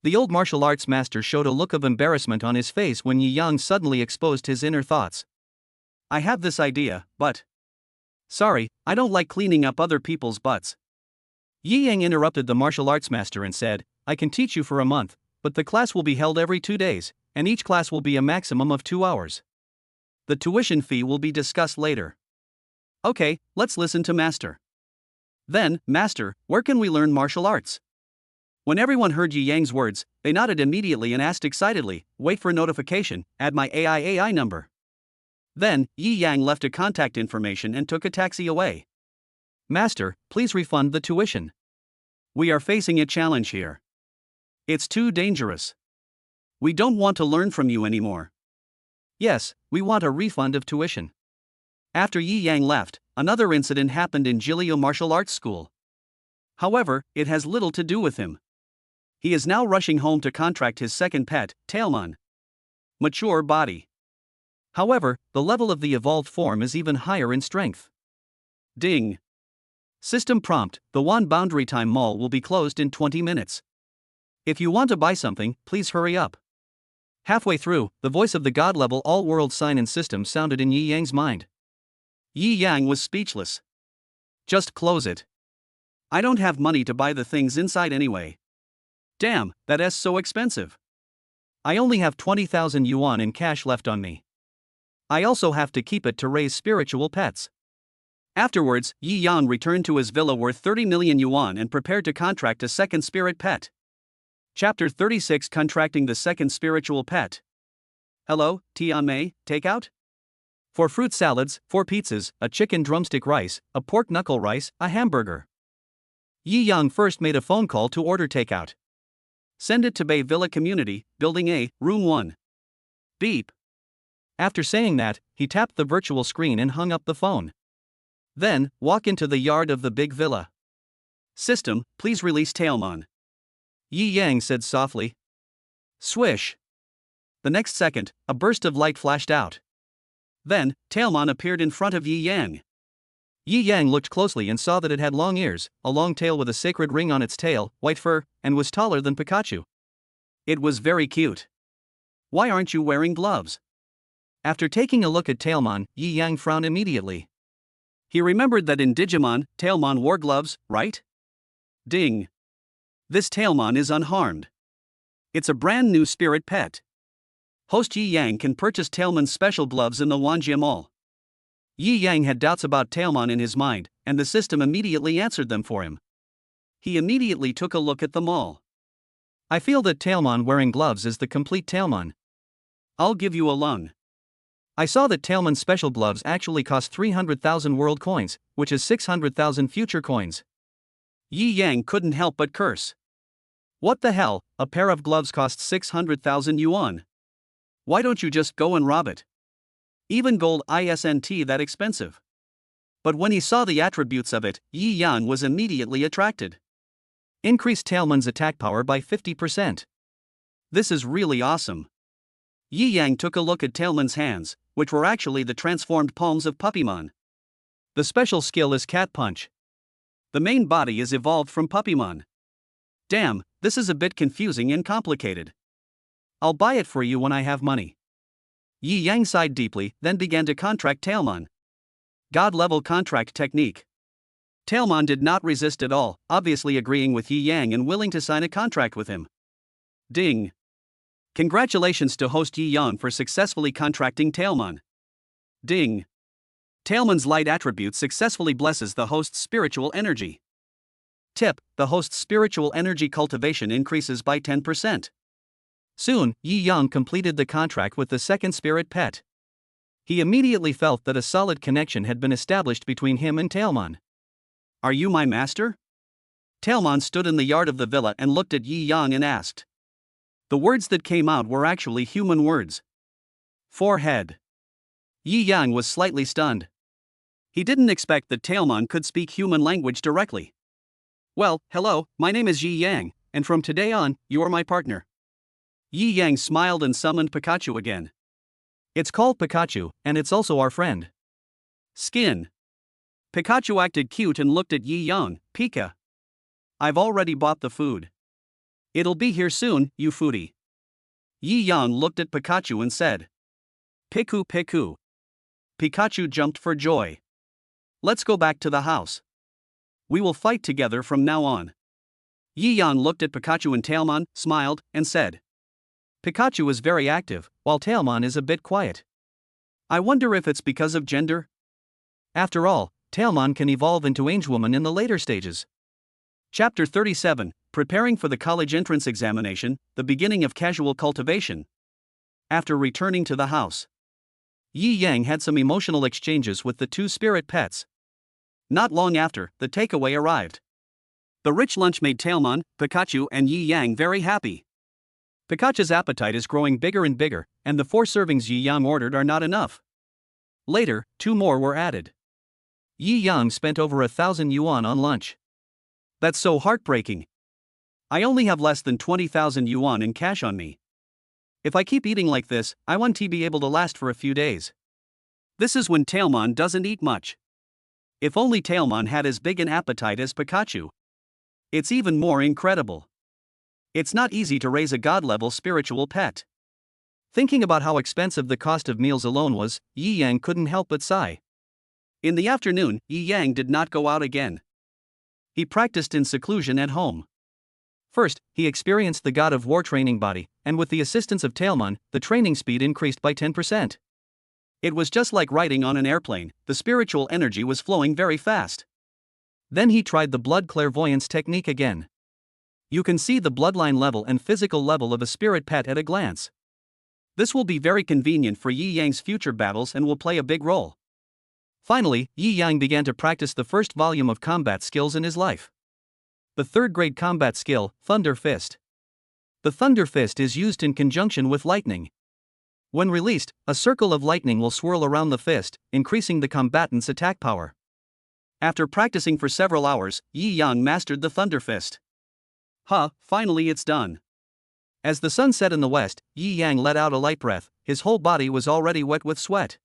The old martial arts master showed a look of embarrassment on his face when Yi Yang suddenly exposed his inner thoughts. I have this idea, but... Sorry, I don't like cleaning up other people's butts. Yi Yang interrupted the martial arts master and said, I can teach you for a month, but the class will be held every 2 days, and each class will be a maximum of 2 hours. The tuition fee will be discussed later. Okay, let's listen to Master. Then, Master, where can we learn martial arts? When everyone heard Yi Yang's words, they nodded immediately and asked excitedly, wait for notification, add my AI number. Then, Yi Yang left a contact information and took a taxi away. Master, please refund the tuition. We are facing a challenge here. It's too dangerous. We don't want to learn from you anymore. Yes, we want a refund of tuition. After Yi Yang left, another incident happened in Jilio Martial Arts School. However, it has little to do with him. He is now rushing home to contract his second pet, Tailmon. Mature body. However, the level of the evolved form is even higher in strength. Ding. System prompt, the Wan Boundary Time Mall will be closed in 20 minutes. If you want to buy something, please hurry up. Halfway through, the voice of the god-level all-world sign-in system sounded in Yi Yang's mind. Yi Yang was speechless. Just close it. I don't have money to buy the things inside anyway. Damn, that's so expensive. I only have 20,000 yuan in cash left on me. I also have to keep it to raise spiritual pets. Afterwards, Yi Yan returned to his villa worth 30 million yuan and prepared to contract a second spirit pet. Chapter 36, Contracting the Second Spiritual Pet. Hello, Tianmei, takeout? For fruit salads, 4 pizzas, a chicken drumstick rice, a pork knuckle rice, a hamburger. Yi Yang first made a phone call to order takeout. Send it to Bay Villa Community, Building A, Room 1. Beep. After saying that, he tapped the virtual screen and hung up the phone. Then, walk into the yard of the big villa. System, please release Tailmon. Yi Yang said softly. Swish. The next second, a burst of light flashed out. Then, Tailmon appeared in front of Yi Yang. Yi Yang looked closely and saw that it had long ears, a long tail with a sacred ring on its tail, white fur, and was taller than Pikachu. It was very cute. Why aren't you wearing gloves? After taking a look at Tailmon, Yi Yang frowned immediately. He remembered that in Digimon, Tailmon wore gloves, right? Ding. This Tailmon is unharmed. It's a brand new spirit pet. Host Yi Yang can purchase Tailmon's special gloves in the Wanjie Mall. Yi Yang had doubts about Tailmon in his mind, and the system immediately answered them for him. He immediately took a look at the mall. I feel that Tailmon wearing gloves is the complete Tailmon. I'll give you a lung. I saw that Tailmon's special gloves actually cost 300,000 world coins, which is 600,000 future coins. Yi Yang couldn't help but curse. What the hell, a pair of gloves costs 600,000 yuan. Why don't you just go and rob it? Even gold isn't that expensive. But when he saw the attributes of it, Yi Yan was immediately attracted. Increase Tailmon's attack power by 50%. This is really awesome. Yi Yang took a look at Tailmon's hands, which were actually the transformed palms of Puppymon. The special skill is Cat Punch. The main body is evolved from Puppymon. Damn, this is a bit confusing and complicated. I'll buy it for you when I have money. Yi Yang sighed deeply, then began to contract Tailmon. God-level contract technique. Tailmon did not resist at all, obviously agreeing with Yi Yang and willing to sign a contract with him. Ding. Congratulations to host Yi Yang for successfully contracting Tailmon. Ding. Tailmon's light attribute successfully blesses the host's spiritual energy. Tip: the host's spiritual energy cultivation increases by 10%. Soon, Yi Yang completed the contract with the second spirit pet. He immediately felt that a solid connection had been established between him and Tailmon. Are you my master? Tailmon stood in the yard of the villa and looked at Yi Yang and asked. The words that came out were actually human words. Forehead. Yi Yang was slightly stunned. He didn't expect that Tailmon could speak human language directly. Well, hello, my name is Yi Yang, and from today on, you're my partner. Yi Yang smiled and summoned Pikachu again. It's called Pikachu, and it's also our friend. Skin. Pikachu acted cute and looked at Yi Yang. Pika. I've already bought the food. It'll be here soon, you foodie. Yi Yang looked at Pikachu and said. Piku Piku. Pikachu jumped for joy. Let's go back to the house. We will fight together from now on. Yi Yang looked at Pikachu and Tailmon, smiled, and said. Pikachu is very active, while Tailmon is a bit quiet. I wonder if it's because of gender? After all, Tailmon can evolve into Angewoman in the later stages. Chapter 37, Preparing for the College Entrance Examination, the Beginning of Casual Cultivation. After returning to the house, Yi Yang had some emotional exchanges with the two spirit pets. Not long after, the takeaway arrived. The rich lunch made Tailmon, Pikachu, and Yi Yang very happy. Pikachu's appetite is growing bigger and bigger, and the 4 servings Yi Yang ordered are not enough. Later, 2 more were added. Yi Yang spent over 1,000 yuan on lunch. That's so heartbreaking. I only have less than 20,000 yuan in cash on me. If I keep eating like this, I won't be able to last for a few days. This is when Tailmon doesn't eat much. If only Tailmon had as big an appetite as Pikachu. It's even more incredible. It's not easy to raise a god-level spiritual pet. Thinking about how expensive the cost of meals alone was, Yi Yang couldn't help but sigh. In the afternoon, Yi Yang did not go out again. He practiced in seclusion at home. First, he experienced the God of War training body, and with the assistance of Tailmon, the training speed increased by 10%. It was just like riding on an airplane, the spiritual energy was flowing very fast. Then he tried the blood clairvoyance technique again. You can see the bloodline level and physical level of a spirit pet at a glance. This will be very convenient for Yi Yang's future battles and will play a big role. Finally, Yi Yang began to practice the first volume of combat skills in his life. The 3rd grade combat skill, Thunder Fist. The Thunder Fist is used in conjunction with lightning. When released, a circle of lightning will swirl around the fist, increasing the combatant's attack power. After practicing for several hours, Yi Yang mastered the Thunder Fist. Finally it's done. As the sun set in the west, Yi Yang let out a light breath. His whole body was already wet with sweat.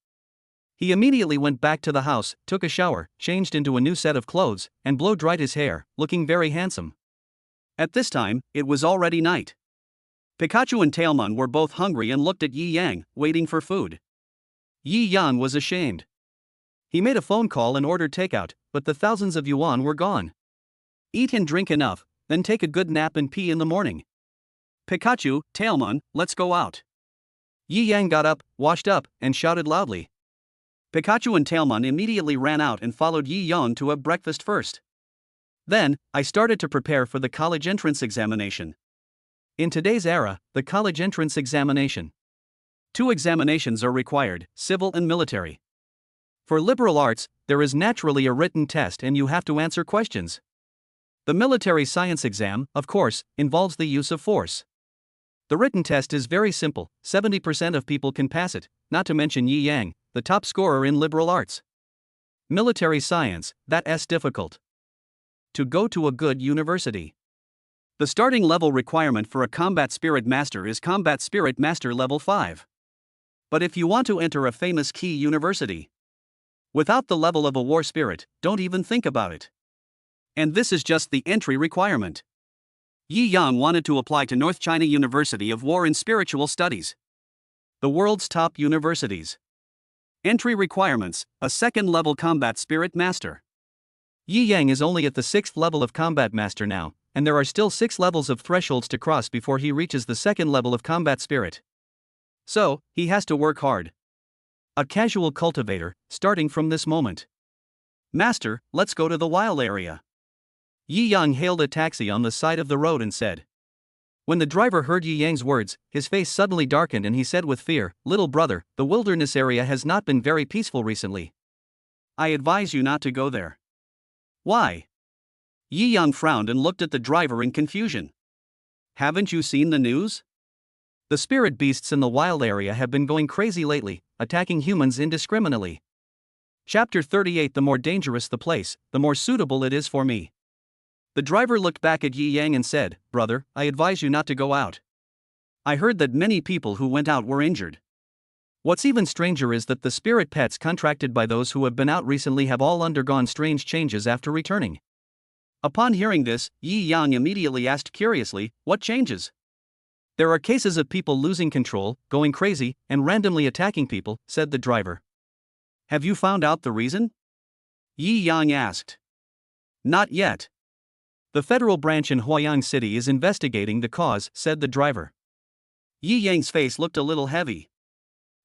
He immediately went back to the house, took a shower, changed into a new set of clothes, and blow-dried his hair, looking very handsome. At this time, it was already night. Pikachu and Tailmon were both hungry and looked at Yi Yang, waiting for food. Yi Yang was ashamed. He made a phone call and ordered takeout, but the thousands of yuan were gone. Eat and drink enough, then take a good nap and pee in the morning. Pikachu, Tailmon, let's go out. Yi Yang got up, washed up, and shouted loudly. Pikachu and Tailmon immediately ran out and followed Yi Yang to have breakfast first. Then, I started to prepare for the college entrance examination. In today's era, the college entrance examination. 2 examinations are required, civil and military. For liberal arts, there is naturally a written test and you have to answer questions. The military science exam, of course, involves the use of force. The written test is very simple, 70% of people can pass it, not to mention Yi Yang, the top scorer in liberal arts. Military science, that's difficult. To go to a good university. The starting level requirement for a Combat Spirit Master is Combat Spirit Master Level 5. But if you want to enter a famous key university, without the level of a war spirit, don't even think about it. And this is just the entry requirement. Yi Yang wanted to apply to North China University of War and Spiritual Studies, the world's top universities. Entry requirements: a 2nd level Combat Spirit Master. Yi Yang is only at the 6th level of Combat Master now, and there are still 6 levels of thresholds to cross before he reaches the 2nd level of Combat Spirit. So, he has to work hard. A casual cultivator, starting from this moment. Master, let's go to the wild area. Yi Yang hailed a taxi on the side of the road and said. When the driver heard Yi Yang's words, his face suddenly darkened and he said with fear, "Little brother, the wilderness area has not been very peaceful recently. I advise you not to go there." Why? Yi Yang frowned and looked at the driver in confusion. Haven't you seen the news? The spirit beasts in the wild area have been going crazy lately, attacking humans indiscriminately. Chapter 38. The more dangerous the place, the more suitable it is for me. The driver looked back at Yi Yang and said, Brother, I advise you not to go out. I heard that many people who went out were injured. What's even stranger is that the spirit pets contracted by those who have been out recently have all undergone strange changes after returning. Upon hearing this, Yi Yang immediately asked curiously, what changes? There are cases of people losing control, going crazy, and randomly attacking people, said the driver. Have you found out the reason? Yi Yang asked. Not yet. The federal branch in Huayang City is investigating the cause, said the driver. Yi Yang's face looked a little heavy.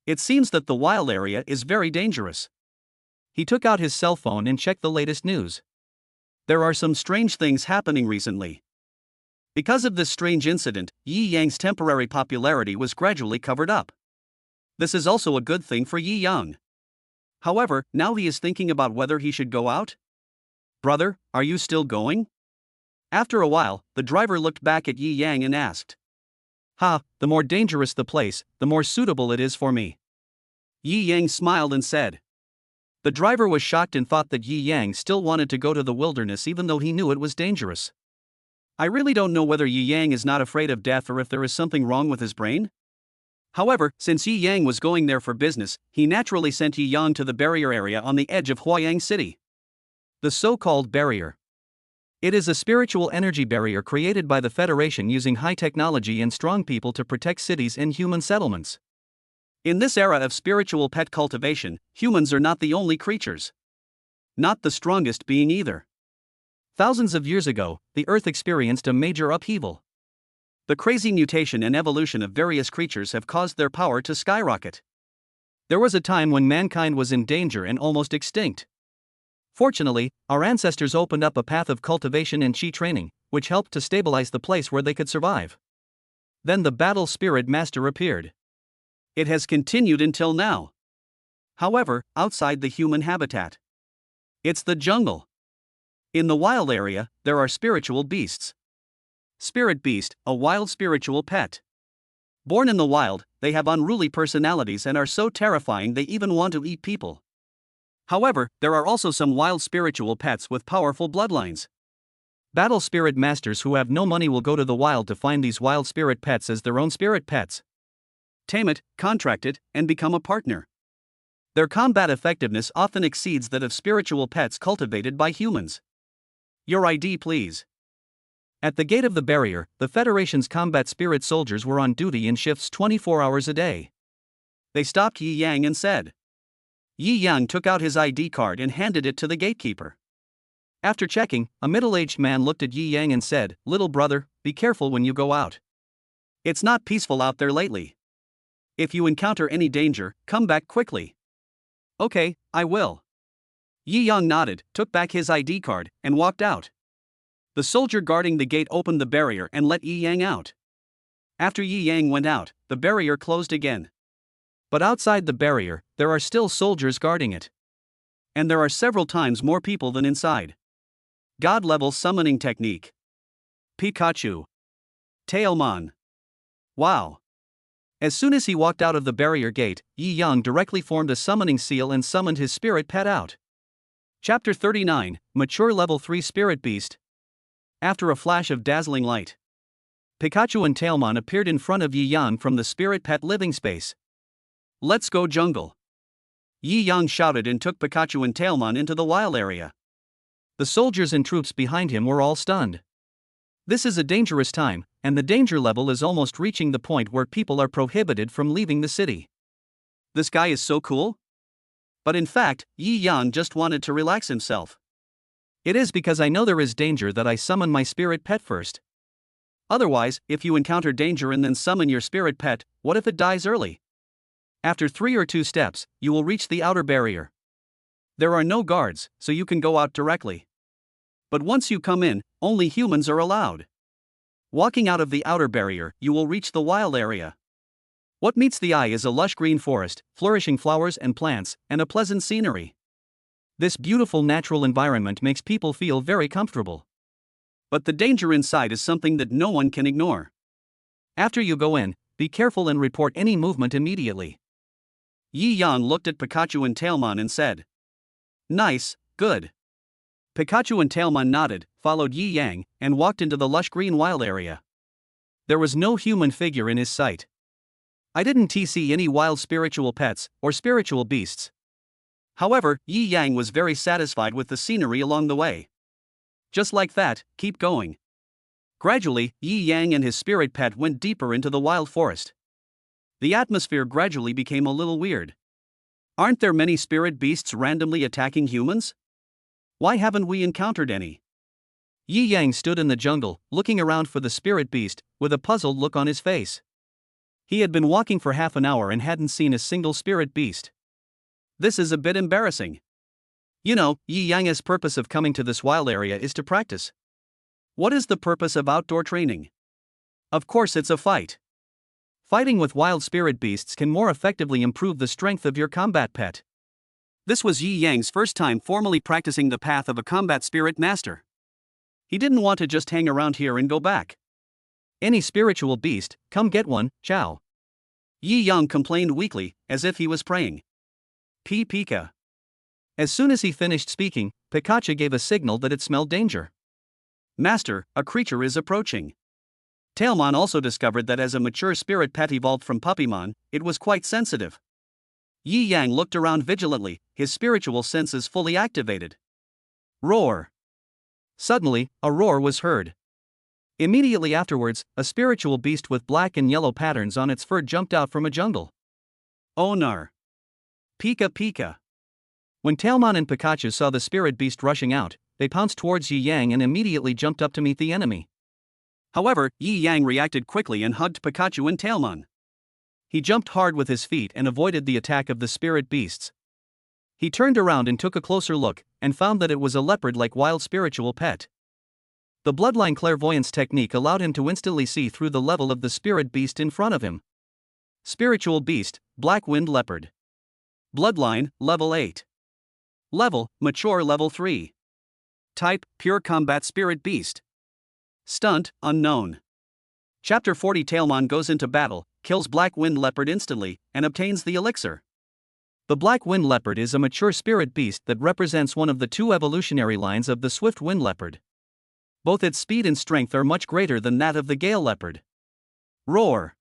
It seems that the wild area is very dangerous. He took out his cell phone and checked the latest news. There are some strange things happening recently. Because of this strange incident, Yi Yang's temporary popularity was gradually covered up. This is also a good thing for Yi Yang. However, now he is thinking about whether he should go out. Brother, are you still going? After a while, the driver looked back at Yi Yang and asked. The more dangerous the place, the more suitable it is for me. Yi Yang smiled and said. The driver was shocked and thought that Yi Yang still wanted to go to the wilderness even though he knew it was dangerous. I really don't know whether Yi Yang is not afraid of death or if there is something wrong with his brain. However, since Yi Yang was going there for business, he naturally sent Yi Yang to the barrier area on the edge of Huayang City. The so-called barrier. It is a spiritual energy barrier created by the Federation using high technology and strong people to protect cities and human settlements. In this era of spiritual pet cultivation, humans are not the only creatures. Not the strongest being either. Thousands of years ago, the Earth experienced a major upheaval. The crazy mutation and evolution of various creatures have caused their power to skyrocket. There was a time when mankind was in danger and almost extinct. Fortunately, our ancestors opened up a path of cultivation and chi training, which helped to stabilize the place where they could survive. Then the battle spirit master appeared. It has continued until now. However, outside the human habitat. It's the jungle. In the wild area, there are spiritual beasts. Spirit beast, a wild spiritual pet. Born in the wild, they have unruly personalities and are so terrifying they even want to eat people. However, there are also some wild spiritual pets with powerful bloodlines. Battle spirit masters who have no money will go to the wild to find these wild spirit pets as their own spirit pets. Tame it, contract it, and become a partner. Their combat effectiveness often exceeds that of spiritual pets cultivated by humans. Your ID, please. At the gate of the barrier, the Federation's combat spirit soldiers were on duty in shifts 24 hours a day. They stopped Yi Yang and said. Yi Yang took out his ID card and handed it to the gatekeeper. After checking, a middle-aged man looked at Yi Yang and said, Little brother, be careful when you go out. It's not peaceful out there lately. If you encounter any danger, come back quickly. Okay, I will. Yi Yang nodded, took back his ID card, and walked out. The soldier guarding the gate opened the barrier and let Yi Yang out. After Yi Yang went out, the barrier closed again. But outside the barrier, there are still soldiers guarding it. And there are several times more people than inside. God-level summoning technique. Pikachu. Tailmon. Wow. As soon as he walked out of the barrier gate, Yi Yang directly formed a summoning seal and summoned his spirit pet out. Chapter 39, Mature Level 3 Spirit Beast. After a flash of dazzling light, Pikachu and Tailmon appeared in front of Yi Yang from the spirit pet living space. Let's go jungle. Yi Yang shouted and took Pikachu and Tailmon into the wild area. The soldiers and troops behind him were all stunned. This is a dangerous time, and the danger level is almost reaching the point where people are prohibited from leaving the city. This guy is so cool? But in fact, Yi Yang just wanted to relax himself. It is because I know there is danger that I summon my spirit pet first. Otherwise, if you encounter danger and then summon your spirit pet, what if it dies early? After 3 or 2 steps, you will reach the outer barrier. There are no guards, so you can go out directly. But once you come in, only humans are allowed. Walking out of the outer barrier, you will reach the wild area. What meets the eye is a lush green forest, flourishing flowers and plants, and a pleasant scenery. This beautiful natural environment makes people feel very comfortable. But the danger inside is something that no one can ignore. After you go in, be careful and report any movement immediately. Yi Yang looked at Pikachu and Tailmon and said, "Nice, good." Pikachu and Tailmon nodded, followed Yi Yang, and walked into the lush green wild area. There was no human figure in his sight. I didn't see any wild spiritual pets or spiritual beasts. However, Yi Yang was very satisfied with the scenery along the way. Just like that, keep going. Gradually, Yi Yang and his spirit pet went deeper into the wild forest. The atmosphere gradually became a little weird. Aren't there many spirit beasts randomly attacking humans? Why haven't we encountered any? Yi Yang stood in the jungle, looking around for the spirit beast, with a puzzled look on his face. He had been walking for half an hour and hadn't seen a single spirit beast. This is a bit embarrassing. You know, Yi Yang's purpose of coming to this wild area is to practice. What is the purpose of outdoor training? Of course, it's a fight. Fighting with wild spirit beasts can more effectively improve the strength of your combat pet. This was Yi Yang's first time formally practicing the path of a combat spirit master. He didn't want to just hang around here and go back. Any spiritual beast, come get one, ciao. Yi Yang complained weakly, as if he was praying. Pika. As soon as he finished speaking, Pikachu gave a signal that it smelled danger. Master, a creature is approaching. Tailmon also discovered that as a mature spirit pet evolved from Puppymon, it was quite sensitive. Yi Yang looked around vigilantly, his spiritual senses fully activated. Roar. Suddenly, a roar was heard. Immediately afterwards, a spiritual beast with black and yellow patterns on its fur jumped out from a jungle. Onar. Pika. When Tailmon and Pikachu saw the spirit beast rushing out, they pounced towards Yi Yang and immediately jumped up to meet the enemy. However, Yi Yang reacted quickly and hugged Pikachu and Tailmon. He jumped hard with his feet and avoided the attack of the spirit beasts. He turned around and took a closer look, and found that it was a leopard-like wild spiritual pet. The Bloodline Clairvoyance technique allowed him to instantly see through the level of the spirit beast in front of him. Spiritual beast, Black Wind Leopard. Bloodline, level 8. Level, mature level 3. Type, pure combat spirit beast. Stunt, unknown. Chapter 40. Tailmon goes into battle, kills Black Wind Leopard instantly, and obtains the elixir. The Black Wind Leopard is a mature spirit beast that represents one of the two evolutionary lines of the Swift Wind Leopard. Both its speed and strength are much greater than that of the Gale Leopard. Roar.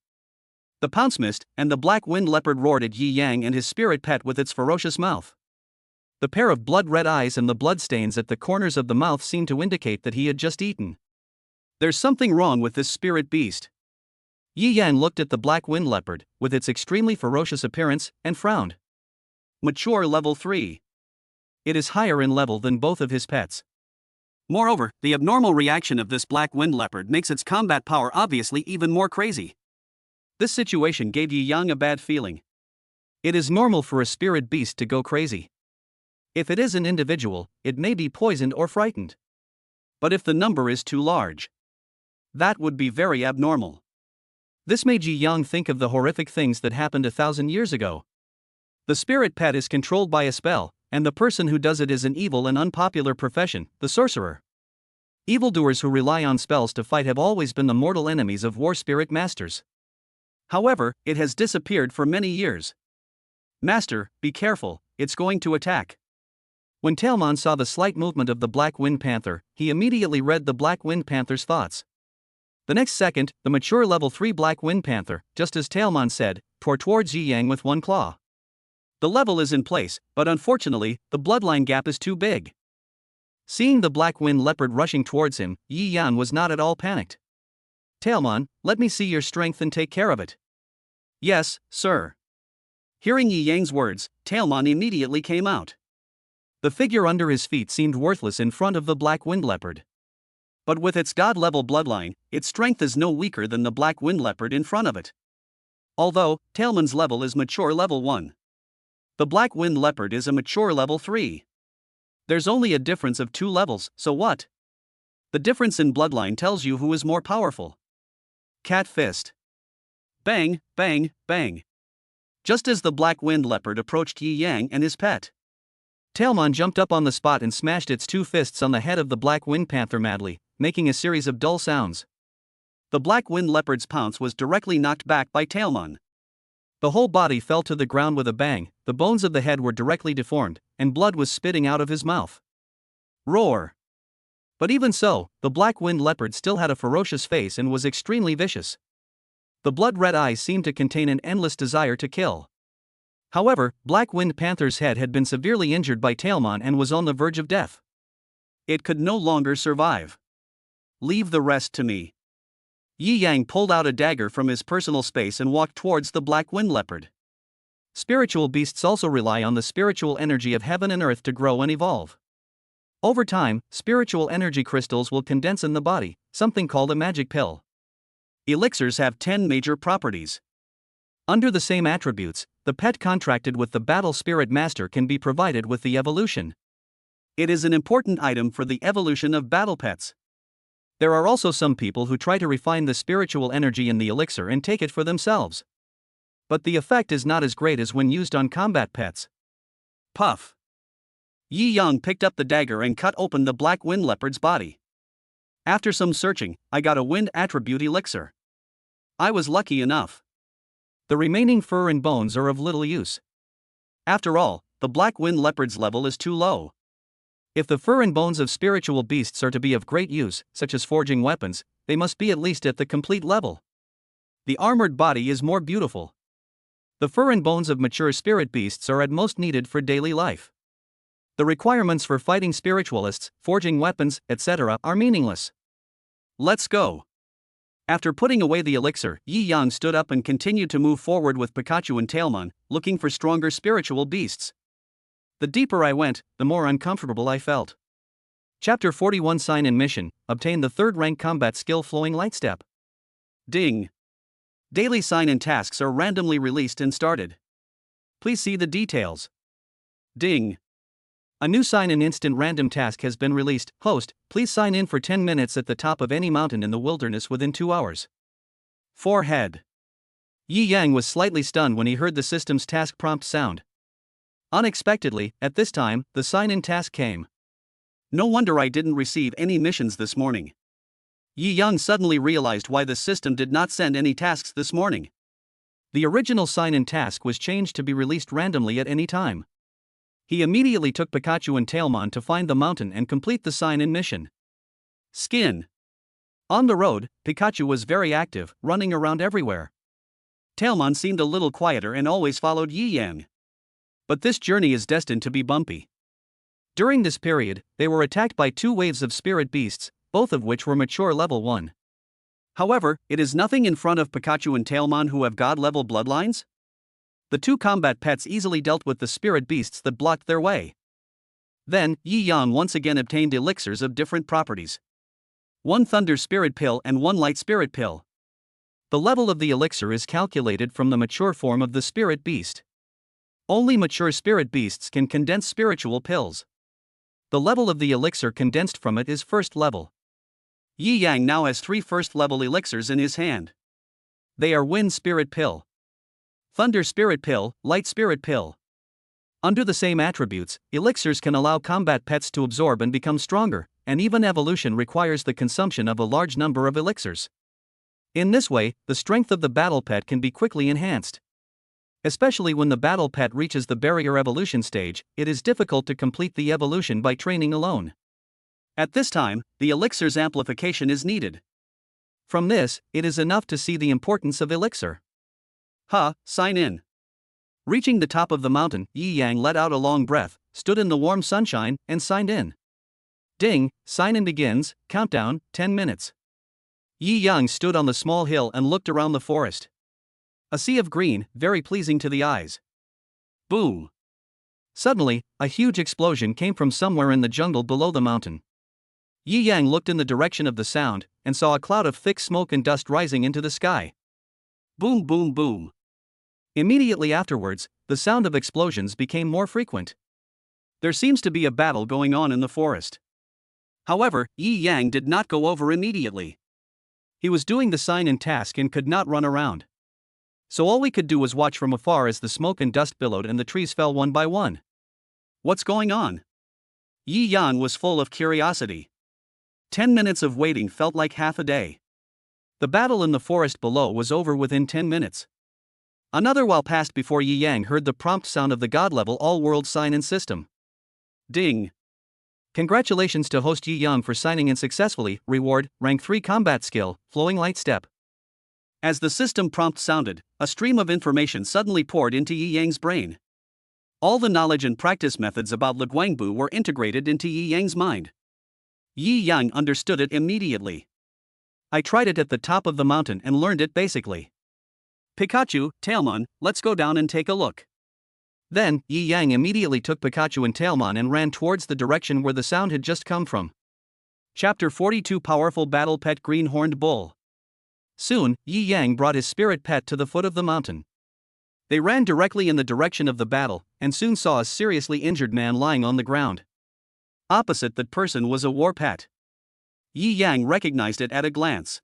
The Pounce missed, and the Black Wind Leopard roared at Yi Yang and his spirit pet with its ferocious mouth. The pair of blood-red eyes and the bloodstains at the corners of the mouth seemed to indicate that he had just eaten. There's something wrong with this spirit beast. Yi Yang looked at the Black Wind Leopard, with its extremely ferocious appearance, and frowned. Mature level 3. It is higher in level than both of his pets. Moreover, the abnormal reaction of this Black Wind Leopard makes its combat power obviously even more crazy. This situation gave Yi Yang a bad feeling. It is normal for a spirit beast to go crazy. If it is an individual, it may be poisoned or frightened. But if the number is too large, that would be very abnormal. This made Yi Yang think of the horrific things that happened 1,000 years ago. The spirit pet is controlled by a spell, and the person who does it is an evil and unpopular profession, the sorcerer. Evildoers who rely on spells to fight have always been the mortal enemies of war spirit masters. However, it has disappeared for many years. Master, be careful, it's going to attack. When Tailmon saw the slight movement of the Black Wind Panther, he immediately read the Black Wind Panther's thoughts. The next second, the mature level 3 Black Wind Panther, just as Tailmon said, tore towards Yi Yang with one claw. The level is in place, but unfortunately, the bloodline gap is too big. Seeing the Black Wind Leopard rushing towards him, Yi Yang was not at all panicked. Tailmon, let me see your strength and take care of it. Yes, sir. Hearing Yi Yang's words, Tailmon immediately came out. The figure under his feet seemed worthless in front of the Black Wind Leopard. But with its god-level bloodline, its strength is no weaker than the Black Wind Leopard in front of it. Although, Tailmon's level is mature level 1. The Black Wind Leopard is a mature level 3. There's only a difference of 2 levels, so what? The difference in bloodline tells you who is more powerful. Cat Fist. Bang, bang, bang. Just as the Black Wind Leopard approached Yi Yang and his pet, Tailmon jumped up on the spot and smashed its 2 fists on the head of the Black Wind Panther madly, making a series of dull sounds. The black wind leopard's pounce was directly knocked back by Tailmon. The whole body fell to the ground with a bang, the bones of the head were directly deformed, and blood was spitting out of his mouth. Roar! But even so, the black wind leopard still had a ferocious face and was extremely vicious. The blood-red eyes seemed to contain an endless desire to kill. However, Black Wind Panther's head had been severely injured by Tailmon and was on the verge of death. It could no longer survive. Leave the rest to me. Yi Yang pulled out a dagger from his personal space and walked towards the black wind leopard. Spiritual beasts also rely on the spiritual energy of heaven and earth to grow and evolve. Over time, spiritual energy crystals will condense in the body, something called a magic pill. Elixirs have 10 major properties. Under the same attributes, the pet contracted with the Battle Spirit Master can be provided with the evolution. It is an important item for the evolution of battle pets. There are also some people who try to refine the spiritual energy in the elixir and take it for themselves. But the effect is not as great as when used on combat pets. Puff. Yi Yang picked up the dagger and cut open the black wind leopard's body. After some searching, I got a wind attribute elixir. I was lucky enough. The remaining fur and bones are of little use. After all, the black wind leopard's level is too low. If the fur and bones of spiritual beasts are to be of great use, such as forging weapons, they must be at least at the complete level. The armored body is more beautiful. The fur and bones of mature spirit beasts are at most needed for daily life. The requirements for fighting spiritualists, forging weapons, etc. are meaningless. Let's go. After putting away the elixir, Yi Yang stood up and continued to move forward with Pikachu and Tailmon, looking for stronger spiritual beasts. The deeper I went, the more uncomfortable I felt. Chapter 41 Sign in Mission, obtain the 3rd rank combat skill Flowing Lightstep. Ding. Daily sign-in tasks are randomly released and started. Please see the details. Ding. A new sign-in instant random task has been released. Host, please sign in for 10 minutes at the top of any mountain in the wilderness within 2 hours. Forehead. Yi Yang was slightly stunned when he heard the system's task prompt sound. Unexpectedly, at this time, the sign-in task came. No wonder I didn't receive any missions this morning. Yi Yang suddenly realized why the system did not send any tasks this morning. The original sign-in task was changed to be released randomly at any time. He immediately took Pikachu and Tailmon to find the mountain and complete the sign-in mission. Skin. On the road, Pikachu was very active, running around everywhere. Tailmon seemed a little quieter and always followed Yi Yang. But this journey is destined to be bumpy. During this period, they were attacked by 2 waves of spirit beasts, both of which were mature level 1. However, it is nothing in front of Pikachu and Tailmon who have god-level bloodlines. The 2 combat pets easily dealt with the spirit beasts that blocked their way. Then, Yi Yang once again obtained elixirs of different properties. 1 Thunder Spirit Pill and 1 Light Spirit Pill. The level of the elixir is calculated from the mature form of the spirit beast. Only mature spirit beasts can condense spiritual pills. The level of the elixir condensed from it is 1st level. Yi Yang now has 3 1st-level elixirs in his hand. They are Wind Spirit Pill, Thunder Spirit Pill, Light Spirit Pill. Under the same attributes, elixirs can allow combat pets to absorb and become stronger, and even evolution requires the consumption of a large number of elixirs. In this way, the strength of the battle pet can be quickly enhanced. Especially when the battle pet reaches the barrier evolution stage, it is difficult to complete the evolution by training alone. At this time, the elixir's amplification is needed. From this, it is enough to see the importance of elixir. Sign in. Reaching the top of the mountain, Yi Yang let out a long breath, stood in the warm sunshine, and signed in. Ding, sign-in begins, countdown, 10 minutes. Yi Yang stood on the small hill and looked around the forest. A sea of green, very pleasing to the eyes. Boom. Suddenly, a huge explosion came from somewhere in the jungle below the mountain. Yi Yang looked in the direction of the sound, and saw a cloud of thick smoke and dust rising into the sky. Boom boom boom. Immediately afterwards, the sound of explosions became more frequent. There seems to be a battle going on in the forest. However, Yi Yang did not go over immediately. He was doing the sign-in task and could not run around. So all we could do was watch from afar as the smoke and dust billowed and the trees fell one by one. What's going on? Yi Yang was full of curiosity. 10 minutes of waiting felt like half a day. The battle in the forest below was over within 10 minutes. Another while passed before Yi Yang heard the prompt sound of the god-level all-world sign-in system. Ding. Congratulations to host Yi Yang for signing in successfully. Reward, rank 3 combat skill, flowing light step. As the system prompt sounded, a stream of information suddenly poured into Yi Yang's brain. All the knowledge and practice methods about Luguangbu were integrated into Yi Yang's mind. Yi Yang understood it immediately. I tried it at the top of the mountain and learned it basically. Pikachu, Tailmon, let's go down and take a look. Then, Yi Yang immediately took Pikachu and Tailmon and ran towards the direction where the sound had just come from. Chapter 42 Powerful Battle Pet Green-Horned Bull. Soon, Yi Yang brought his spirit pet to the foot of the mountain. They ran directly in the direction of the battle, and soon saw a seriously injured man lying on the ground. Opposite that person was a war pet. Yi Yang recognized it at a glance.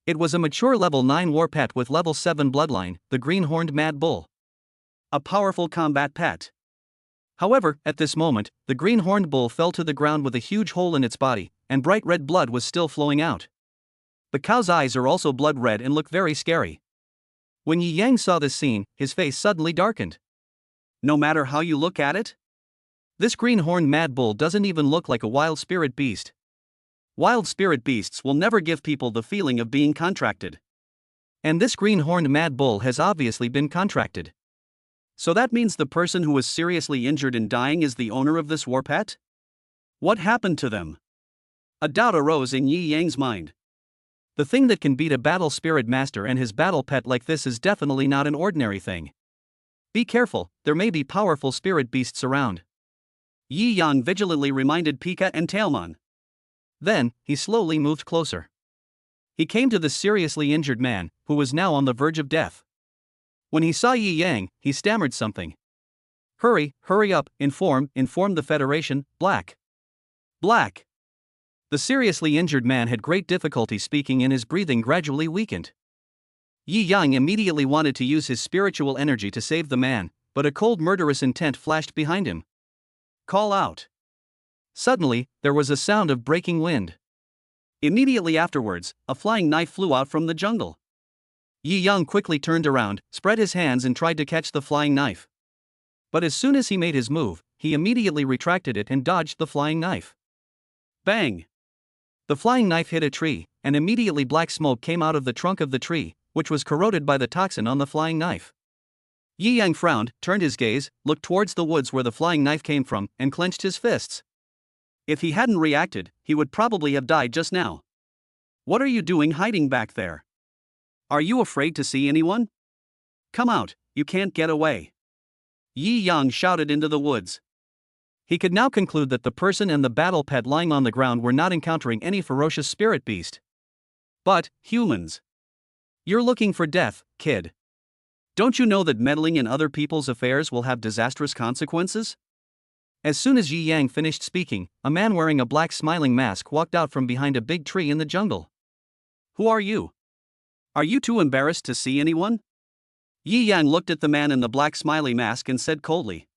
It was a mature level 9 war pet with level 7 bloodline, the green-horned mad bull. A powerful combat pet. However, at this moment, the green-horned bull fell to the ground with a huge hole in its body, and bright red blood was still flowing out. The cow's eyes are also blood red and look very scary. When Yi Yang saw this scene, his face suddenly darkened. No matter how you look at it, this green-horned mad bull doesn't even look like a wild spirit beast. Wild spirit beasts will never give people the feeling of being contracted. And this green-horned mad bull has obviously been contracted. So that means the person who was seriously injured and dying is the owner of this war pet? What happened to them? A doubt arose in Yi Yang's mind. The thing that can beat a battle spirit master and his battle pet like this is definitely not an ordinary thing. Be careful, there may be powerful spirit beasts around. Yi Yang vigilantly reminded Pika and Tailmon. Then, he slowly moved closer. He came to the seriously injured man, who was now on the verge of death. When he saw Yi Yang, he stammered something. Hurry up, inform the Federation, Black. Black. The seriously injured man had great difficulty speaking and his breathing gradually weakened. Yi Yang immediately wanted to use his spiritual energy to save the man, but a cold murderous intent flashed behind him. Call out. Suddenly, there was a sound of breaking wind. Immediately afterwards, a flying knife flew out from the jungle. Yi Yang quickly turned around, spread his hands and tried to catch the flying knife. But as soon as he made his move, he immediately retracted it and dodged the flying knife. Bang! The flying knife hit a tree, and immediately black smoke came out of the trunk of the tree, which was corroded by the toxin on the flying knife. Yi Yang frowned, turned his gaze, looked towards the woods where the flying knife came from, and clenched his fists. If he hadn't reacted, he would probably have died just now. What are you doing hiding back there? Are you afraid to see anyone? Come out, you can't get away. Yi Yang shouted into the woods. He could now conclude that the person and the battle pet lying on the ground were not encountering any ferocious spirit beast, but humans. You're looking for death, kid. Don't you know that meddling in other people's affairs will have disastrous consequences? As soon as Yi Yang finished speaking, a man wearing a black smiling mask walked out from behind a big tree in the jungle. Who are you? Are you too embarrassed to see anyone? Yi Yang looked at the man in the black smiley mask and said coldly.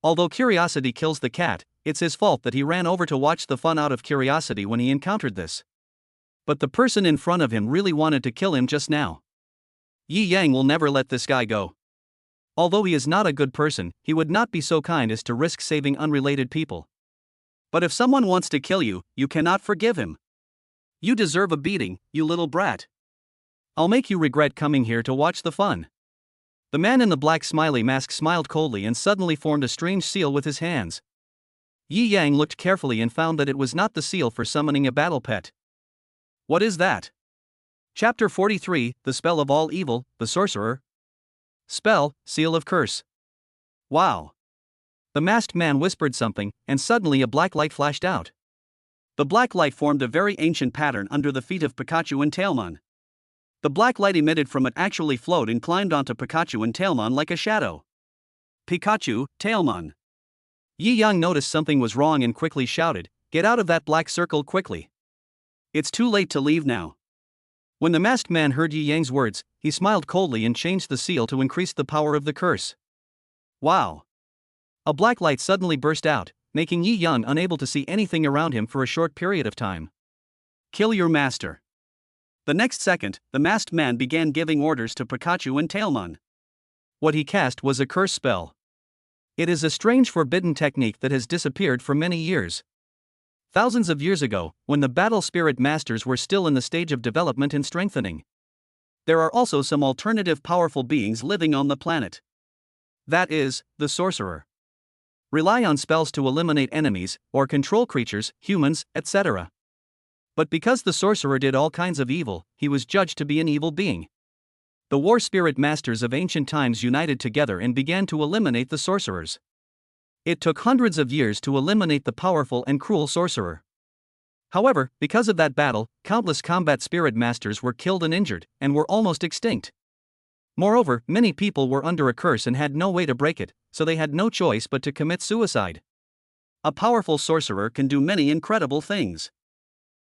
Although curiosity kills the cat, it's his fault that he ran over to watch the fun out of curiosity when he encountered this. But the person in front of him really wanted to kill him just now. Yi Yang will never let this guy go. Although he is not a good person, he would not be so kind as to risk saving unrelated people. But if someone wants to kill you, you cannot forgive him. You deserve a beating, you little brat. I'll make you regret coming here to watch the fun. The man in the black smiley mask smiled coldly and suddenly formed a strange seal with his hands. Yi Yang looked carefully and found that it was not the seal for summoning a battle pet. What is that? Chapter 43, The Spell of All Evil, the Sorcerer. Spell, Seal of Curse. Wow. The masked man whispered something, and suddenly a black light flashed out. The black light formed a very ancient pattern under the feet of Pikachu and Tailmon. The black light emitted from it actually flowed and climbed onto Pikachu and Tailmon like a shadow. Pikachu, Tailmon. Yi Yang noticed something was wrong and quickly shouted, "Get out of that black circle quickly. It's too late to leave now." When the masked man heard Yi Yang's words, he smiled coldly and changed the seal to increase the power of the curse. Wow! A black light suddenly burst out, making Yi Yang unable to see anything around him for a short period of time. Kill your master. The next second, the masked man began giving orders to Pikachu and Tailmon. What he cast was a curse spell. It is a strange forbidden technique that has disappeared for many years. Thousands of years ago, when the Battle Spirit Masters were still in the stage of development and strengthening. There are also some alternative powerful beings living on the planet. That is, the Sorcerer. Rely on spells to eliminate enemies, or control creatures, humans, etc. But because the Sorcerer did all kinds of evil, he was judged to be an evil being. The War Spirit Masters of ancient times united together and began to eliminate the Sorcerers. It took hundreds of years to eliminate the powerful and cruel Sorcerer. However, because of that battle, countless combat spirit masters were killed and injured, and were almost extinct. Moreover, many people were under a curse and had no way to break it, so they had no choice but to commit suicide. A powerful sorcerer can do many incredible things.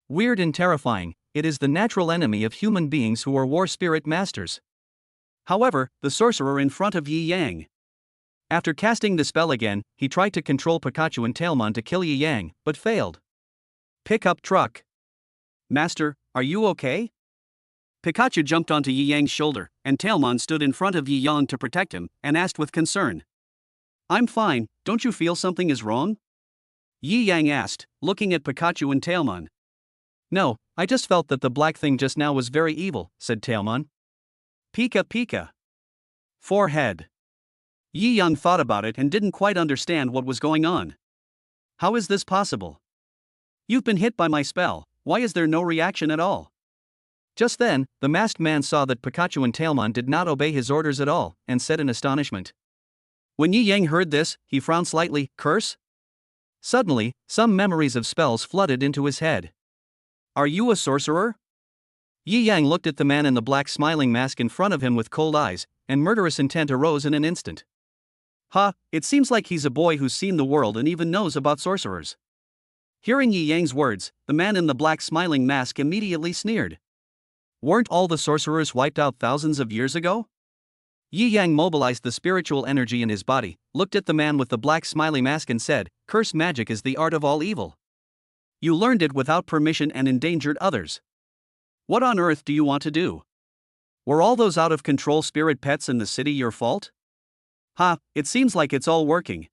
Weird and terrifying, it is the natural enemy of human beings who are war spirit masters. However, the sorcerer in front of Yi Yang. After casting the spell again, he tried to control Pikachu and Tailmon to kill Yi Yang, but failed. Pick up truck. Master, are you okay? Pikachu jumped onto Yi Yang's shoulder, and Tailmon stood in front of Yi Yang to protect him, and asked with concern. I'm fine, don't you feel something is wrong? Yi Yang asked, looking at Pikachu and Tailmon. No, I just felt that the black thing just now was very evil, said Tailmon. Pika Pika. Forehead. Yi Yang thought about it and didn't quite understand what was going on. How is this possible? You've been hit by my spell, why is there no reaction at all? Just then, the masked man saw that Pikachu and Tailmon did not obey his orders at all, and said in astonishment. When Yi Yang heard this, he frowned slightly. Curse? Suddenly, some memories of spells flooded into his head. Are you a sorcerer? Yi Yang looked at the man in the black smiling mask in front of him with cold eyes, and murderous intent arose in an instant. It seems like he's a boy who's seen the world and even knows about sorcerers. Hearing Yi Yang's words, the man in the black smiling mask immediately sneered. Weren't all the sorcerers wiped out thousands of years ago? Yi Yang mobilized the spiritual energy in his body, looked at the man with the black smiley mask and said, Curse magic is the art of all evil. You learned it without permission and endangered others. What on earth do you want to do? Were all those out of control spirit pets in the city your fault? It seems like it's all working.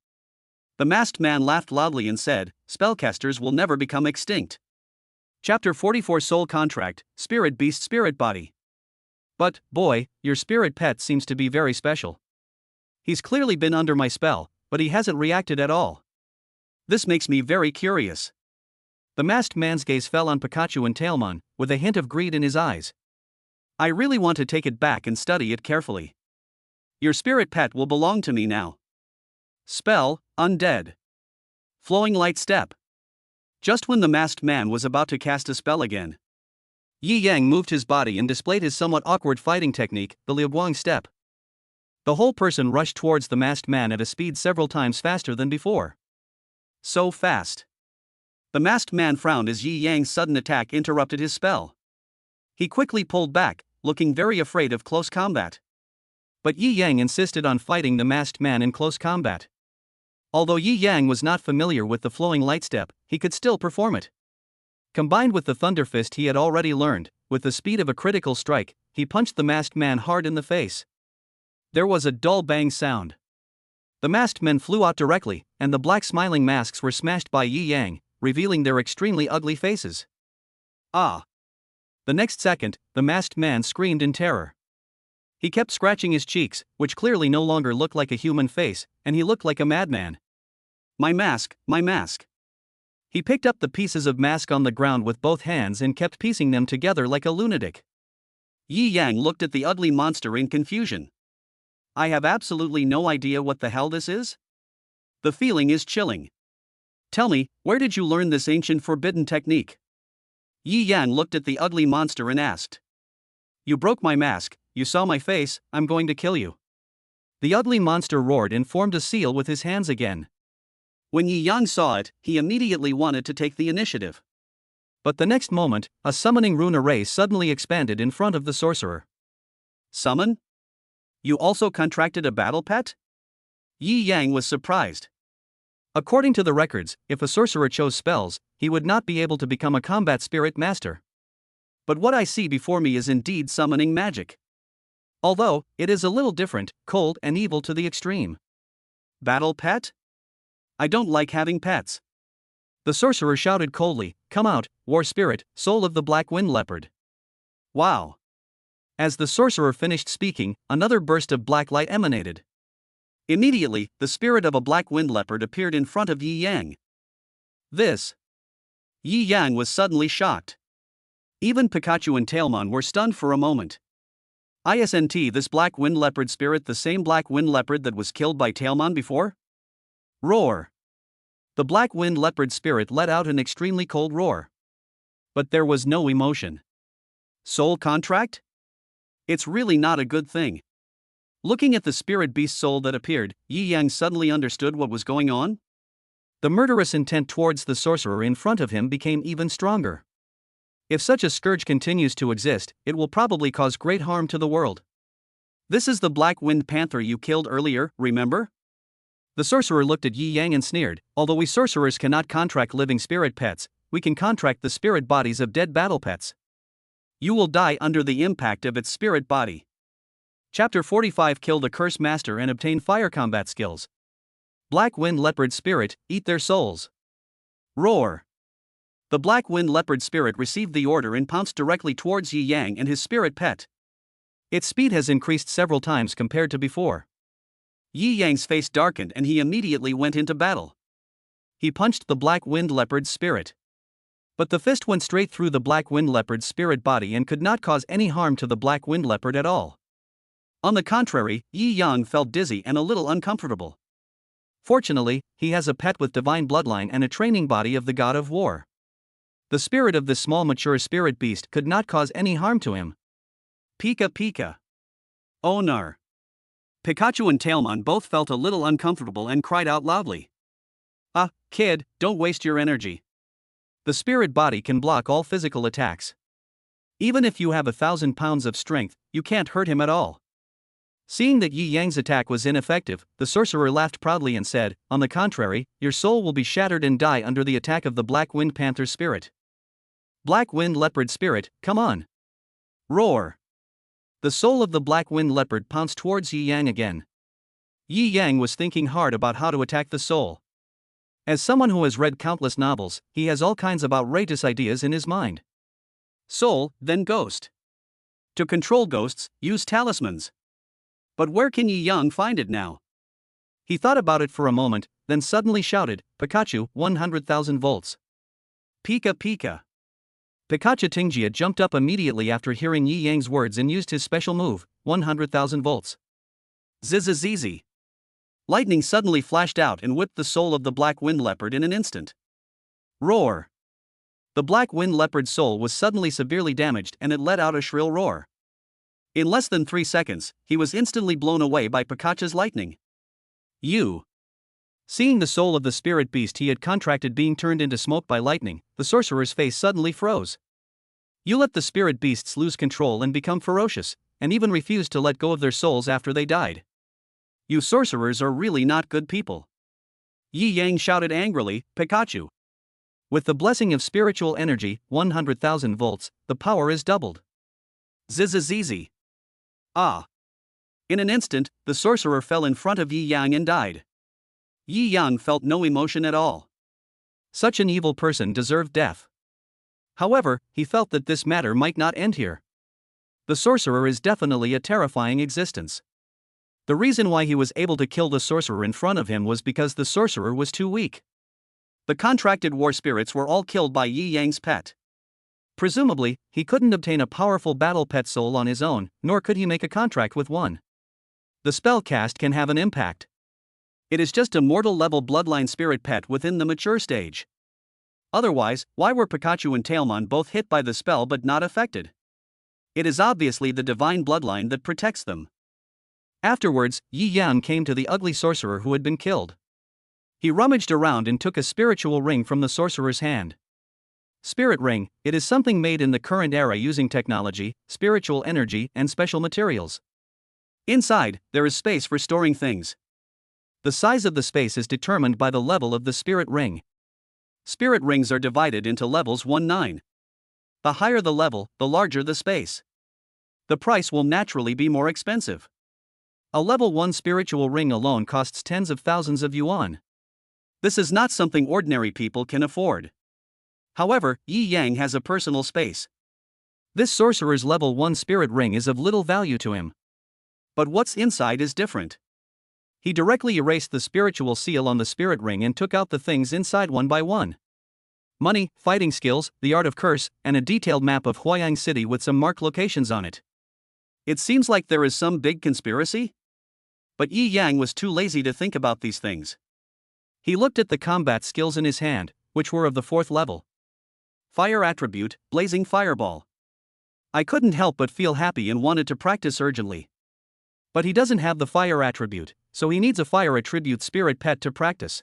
The masked man laughed loudly and said, Spellcasters will never become extinct. Chapter 44 Soul Contract, Spirit Beast Spirit Body. But, boy, your spirit pet seems to be very special. He's clearly been under my spell, but he hasn't reacted at all. This makes me very curious. The masked man's gaze fell on Pikachu and Tailmon, with a hint of greed in his eyes. I really want to take it back and study it carefully. Your spirit pet will belong to me now. Spell, Undead. Flowing Light Step. Just when the masked man was about to cast a spell again, Yi Yang moved his body and displayed his somewhat awkward fighting technique, the Liuguang step. The whole person rushed towards the masked man at a speed several times faster than before. So fast. The masked man frowned as Yi Yang's sudden attack interrupted his spell. He quickly pulled back, looking very afraid of close combat. But Yi Yang insisted on fighting the masked man in close combat. Although Yi Yang was not familiar with the flowing light step, he could still perform it. Combined with the thunder fist he had already learned, with the speed of a critical strike, he punched the masked man hard in the face. There was a dull bang sound. The masked men flew out directly, and the black smiling masks were smashed by Yi Yang, revealing their extremely ugly faces. Ah! The next second, the masked man screamed in terror. He kept scratching his cheeks, which clearly no longer looked like a human face, and he looked like a madman. My mask, my mask. He picked up the pieces of mask on the ground with both hands and kept piecing them together like a lunatic. Yi Yang looked at the ugly monster in confusion. I have absolutely no idea what the hell this is. The feeling is chilling. Tell me, where did you learn this ancient forbidden technique? Yi Yang looked at the ugly monster and asked. You broke my mask, you saw my face, I'm going to kill you. The ugly monster roared and formed a seal with his hands again. When Yi Yang saw it, he immediately wanted to take the initiative. But the next moment, a summoning rune array suddenly expanded in front of the sorcerer. Summon? You also contracted a battle pet? Yi Yang was surprised. According to the records, if a sorcerer chose spells, he would not be able to become a combat spirit master. But what I see before me is indeed summoning magic. Although, it is a little different, cold and evil to the extreme. Battle pet? I don't like having pets. The sorcerer shouted coldly, "Come out, war spirit, soul of the black wind leopard." Wow. As the sorcerer finished speaking, another burst of black light emanated. Immediately, the spirit of a black wind leopard appeared in front of Yi Yang. This. Yi Yang was suddenly shocked. Even Pikachu and Tailmon were stunned for a moment. Isn't this black wind leopard spirit the same black wind leopard that was killed by Tailmon before? Roar. The black wind leopard spirit let out an extremely cold roar. But there was no emotion. Soul contract? It's really not a good thing. Looking at the spirit beast soul that appeared, Yi Yang suddenly understood what was going on. The murderous intent towards the sorcerer in front of him became even stronger. If such a scourge continues to exist, it will probably cause great harm to the world. This is the black wind panther you killed earlier, remember? The sorcerer looked at Yi Yang and sneered, "Although we sorcerers cannot contract living spirit pets, we can contract the spirit bodies of dead battle pets. You will die under the impact of its spirit body." Chapter 45 Kill the Curse Master and obtain fire combat skills. Black Wind Leopard Spirit, eat their souls. Roar. The black wind leopard spirit received the order and pounced directly towards Yi Yang and his spirit pet. Its speed has increased several times compared to before. Yi Yang's face darkened and he immediately went into battle. He punched the black wind leopard's spirit. But the fist went straight through the black wind leopard's spirit body and could not cause any harm to the black wind leopard at all. On the contrary, Yi Yang felt dizzy and a little uncomfortable. Fortunately, he has a pet with divine bloodline and a training body of the god of war. The spirit of this small mature spirit beast could not cause any harm to him. Pika Pika. Oh no. Pikachu and Tailmon both felt a little uncomfortable and cried out loudly. "Ah, kid, don't waste your energy. The spirit body can block all physical attacks. Even if you have 1,000 pounds of strength, you can't hurt him at all." Seeing that Yi Yang's attack was ineffective, the sorcerer laughed proudly and said, "On the contrary, your soul will be shattered and die under the attack of the Black Wind Panther spirit. Black Wind Leopard spirit, come on." Roar. The soul of the Black Wind Leopard pounced towards Yi Yang again. Yi Yang was thinking hard about how to attack the soul. As someone who has read countless novels, he has all kinds of outrageous ideas in his mind. Soul, then ghost. To control ghosts, use talismans. But where can Yi Yang find it now? He thought about it for a moment, then suddenly shouted, "Pikachu, 100,000 volts. Pika Pika." Pikachu Tingjia jumped up immediately after hearing Yi Yang's words and used his special move, 100,000 volts. Zizizizi. Lightning suddenly flashed out and whipped the soul of the black wind leopard in an instant. Roar. The black wind leopard's soul was suddenly severely damaged and it let out a shrill roar. In less than 3 seconds, he was instantly blown away by Pikachu's lightning. You. Seeing the soul of the spirit beast he had contracted being turned into smoke by lightning, the sorcerer's face suddenly froze. You let the spirit beasts lose control and become ferocious, and even refused to let go of their souls after they died. You sorcerers are really not good people. Yi Yang shouted angrily, "Pikachu." With the blessing of spiritual energy, 100,000 volts, the power is doubled. Zizizizi. Ah. In an instant, the sorcerer fell in front of Yi Yang and died. Yi Yang felt no emotion at all. Such an evil person deserved death. However, he felt that this matter might not end here. The sorcerer is definitely a terrifying existence. The reason why he was able to kill the sorcerer in front of him was because the sorcerer was too weak. The contracted war spirits were all killed by Yi Yang's pet. Presumably, he couldn't obtain a powerful battle pet soul on his own, nor could he make a contract with one. The spell cast can have an impact. It is just a mortal level bloodline spirit pet within the mature stage. Otherwise, why were Pikachu and Tailmon both hit by the spell but not affected? It is obviously the divine bloodline that protects them. Afterwards, Yi Yang came to the ugly sorcerer who had been killed. He rummaged around and took a spiritual ring from the sorcerer's hand. Spirit ring, it is something made in the current era using technology, spiritual energy, and special materials. Inside, there is space for storing things. The size of the space is determined by the level of the spirit ring. Spirit rings are divided into levels 1-9. The higher the level, the larger the space. The price will naturally be more expensive. A level 1 spiritual ring alone costs tens of thousands of yuan. This is not something ordinary people can afford. However, Yi Yang has a personal space. This sorcerer's level 1 spirit ring is of little value to him. But what's inside is different. He directly erased the spiritual seal on the spirit ring and took out the things inside one by one. Money, fighting skills, the art of curse, and a detailed map of Huayang City with some marked locations on it. It seems like there is some big conspiracy? But Yi Yang was too lazy to think about these things. He looked at the combat skills in his hand, which were of the 4th level. Fire attribute, Blazing Fireball. I couldn't help but feel happy and wanted to practice urgently. But he doesn't have the fire attribute, so he needs a fire attribute spirit pet to practice.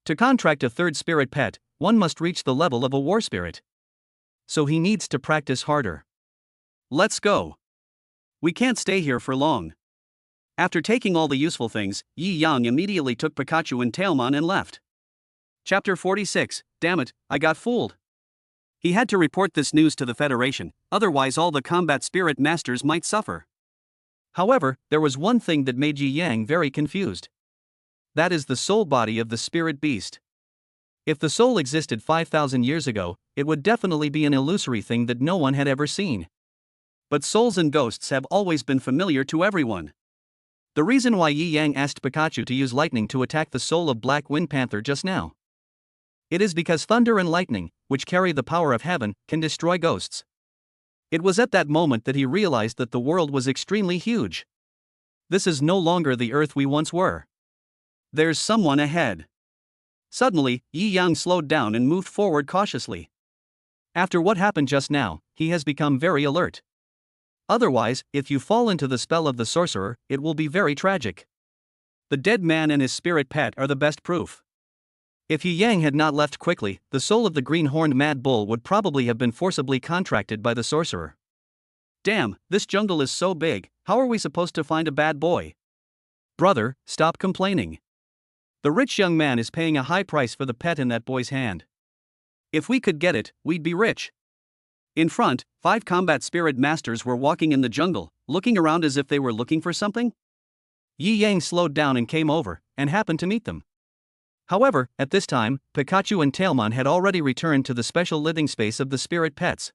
To contract a 3rd spirit pet, one must reach the level of a war spirit. So he needs to practice harder. Let's go. We can't stay here for long. After taking all the useful things, Yi Yang immediately took Pikachu and Tailmon and left. Chapter 46, damn it, I got fooled. He had to report this news to the Federation, otherwise all the combat spirit masters might suffer. However, there was one thing that made Yi Yang very confused. That is the soul body of the spirit beast. If the soul existed 5,000 years ago, it would definitely be an illusory thing that no one had ever seen. But souls and ghosts have always been familiar to everyone. The reason why Yi Yang asked Pikachu to use lightning to attack the soul of Black Wind Panther just now. It is because thunder and lightning, which carry the power of heaven, can destroy ghosts. It was at that moment that he realized that the world was extremely huge. This is no longer the Earth we once were. There's someone ahead. Suddenly, Yi Yang slowed down and moved forward cautiously. After what happened just now, he has become very alert. Otherwise, if you fall into the spell of the sorcerer, it will be very tragic. The dead man and his spirit pet are the best proof. If Yi Yang had not left quickly, the soul of the green-horned mad bull would probably have been forcibly contracted by the sorcerer. Damn, this jungle is so big, how are we supposed to find a bad boy? Brother, stop complaining. The rich young man is paying a high price for the pet in that boy's hand. If we could get it, we'd be rich. In front, 5 combat spirit masters were walking in the jungle, looking around as if they were looking for something. Yi Yang slowed down and came over, and happened to meet them. However, at this time, Pikachu and Tailmon had already returned to the special living space of the spirit pets.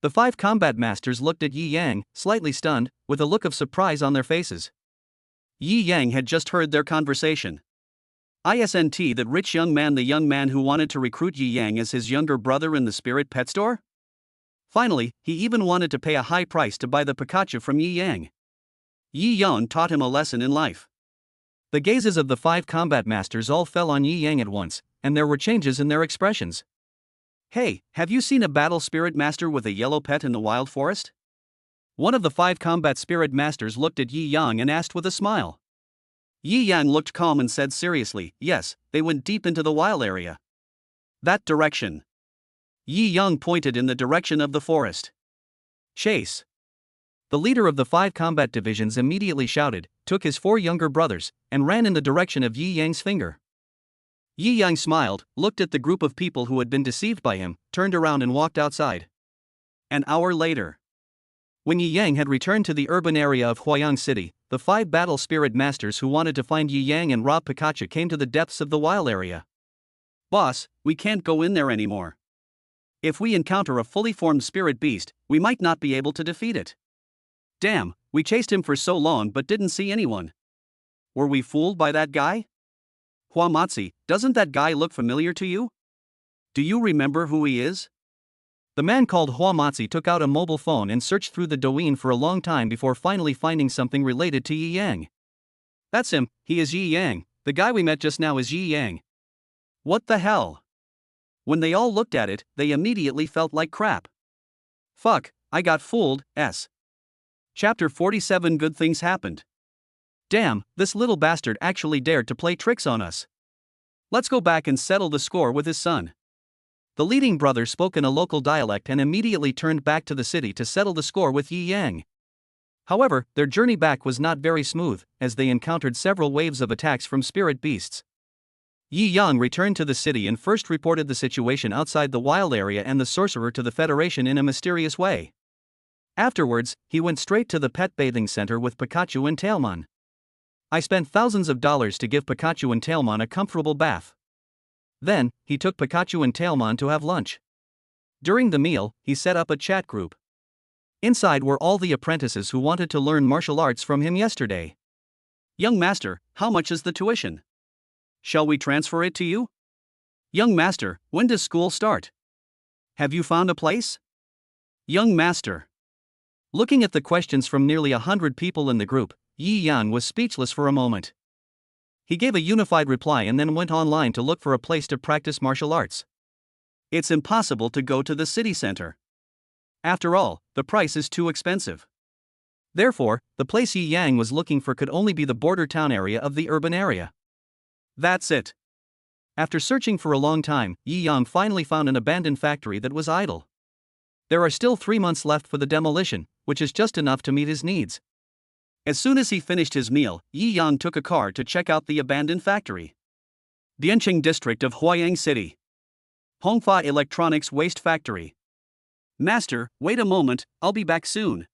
The 5 combat masters looked at Yi Yang, slightly stunned, with a look of surprise on their faces. Yi Yang had just heard their conversation. Isn't that rich young man the young man who wanted to recruit Yi Yang as his younger brother in the spirit pet store? Finally, he even wanted to pay a high price to buy the Pikachu from Yi Yang. Yi Yang taught him a lesson in life. The gazes of the 5 combat masters all fell on Yi Yang at once, and there were changes in their expressions. Hey, have you seen a battle spirit master with a yellow pet in the wild forest? One of the 5 combat spirit masters looked at Yi Yang and asked with a smile. Yi Yang looked calm and said seriously, yes, they went deep into the wild area. That direction. Yi Yang pointed in the direction of the forest. Chase. The leader of the 5 combat divisions immediately shouted, took his 4 younger brothers, and ran in the direction of Yi Yang's finger. Yi Yang smiled, looked at the group of people who had been deceived by him, turned around and walked outside. An hour later, when Yi Yang had returned to the urban area of Huayang City, the 5 battle spirit masters who wanted to find Yi Yang and rob Pikachu came to the depths of the wild area. Boss, we can't go in there anymore. If we encounter a fully formed spirit beast, we might not be able to defeat it. Damn, we chased him for so long but didn't see anyone. Were we fooled by that guy? Huamatzi, doesn't that guy look familiar to you? Do you remember who he is? The man called Huamatzi took out a mobile phone and searched through the Douyin for a long time before finally finding something related to Yi Yang. That's him, he is Yi Yang, the guy we met just now is Yi Yang. What the hell? When they all looked at it, they immediately felt like crap. Fuck, I got fooled, s. Chapter 47 Good things happened. Damn, this little bastard actually dared to play tricks on us. Let's go back and settle the score with his son. The leading brother spoke in a local dialect and immediately turned back to the city to settle the score with Yi Yang. However, their journey back was not very smooth, as they encountered several waves of attacks from spirit beasts. Yi Yang returned to the city and first reported the situation outside the wild area and the sorcerer to the Federation in a mysterious way. Afterwards, he went straight to the pet bathing center with Pikachu and Tailmon. I spent thousands of dollars to give Pikachu and Tailmon a comfortable bath. Then, he took Pikachu and Tailmon to have lunch. During the meal, he set up a chat group. Inside were all the apprentices who wanted to learn martial arts from him yesterday. Young master, how much is the tuition? Shall we transfer it to you? Young master, when does school start? Have you found a place? Young master. Looking at the questions from nearly 100 people in the group, Yi Yang was speechless for a moment. He gave a unified reply and then went online to look for a place to practice martial arts. It's impossible to go to the city center. After all, the price is too expensive. Therefore, the place Yi Yang was looking for could only be the border town area of the urban area. That's it. After searching for a long time, Yi Yang finally found an abandoned factory that was idle. There are still 3 months left for the demolition, which is just enough to meet his needs. As soon as he finished his meal, Yi Yang took a car to check out the abandoned factory. Dianqing district of Huayang City. Hongfa Electronics Waste Factory. Master, wait a moment, I'll be back soon.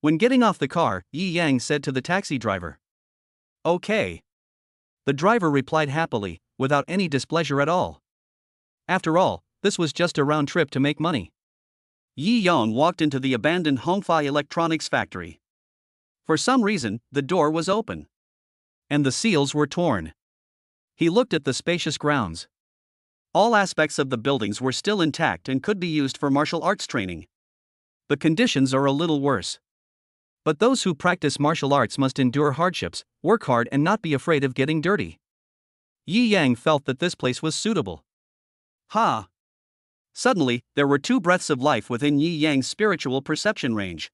When getting off the car, Yi Yang said to the taxi driver. Okay. The driver replied happily, without any displeasure at all. After all, this was just a round trip to make money. Yi Yang walked into the abandoned Hongfa Electronics factory. For some reason, the door was open. And the seals were torn. He looked at the spacious grounds. All aspects of the buildings were still intact and could be used for martial arts training. The conditions are a little worse. But those who practice martial arts must endure hardships, work hard and not be afraid of getting dirty. Yi Yang felt that this place was suitable. Ha! Suddenly, there were 2 breaths of life within Yi Yang's spiritual perception range.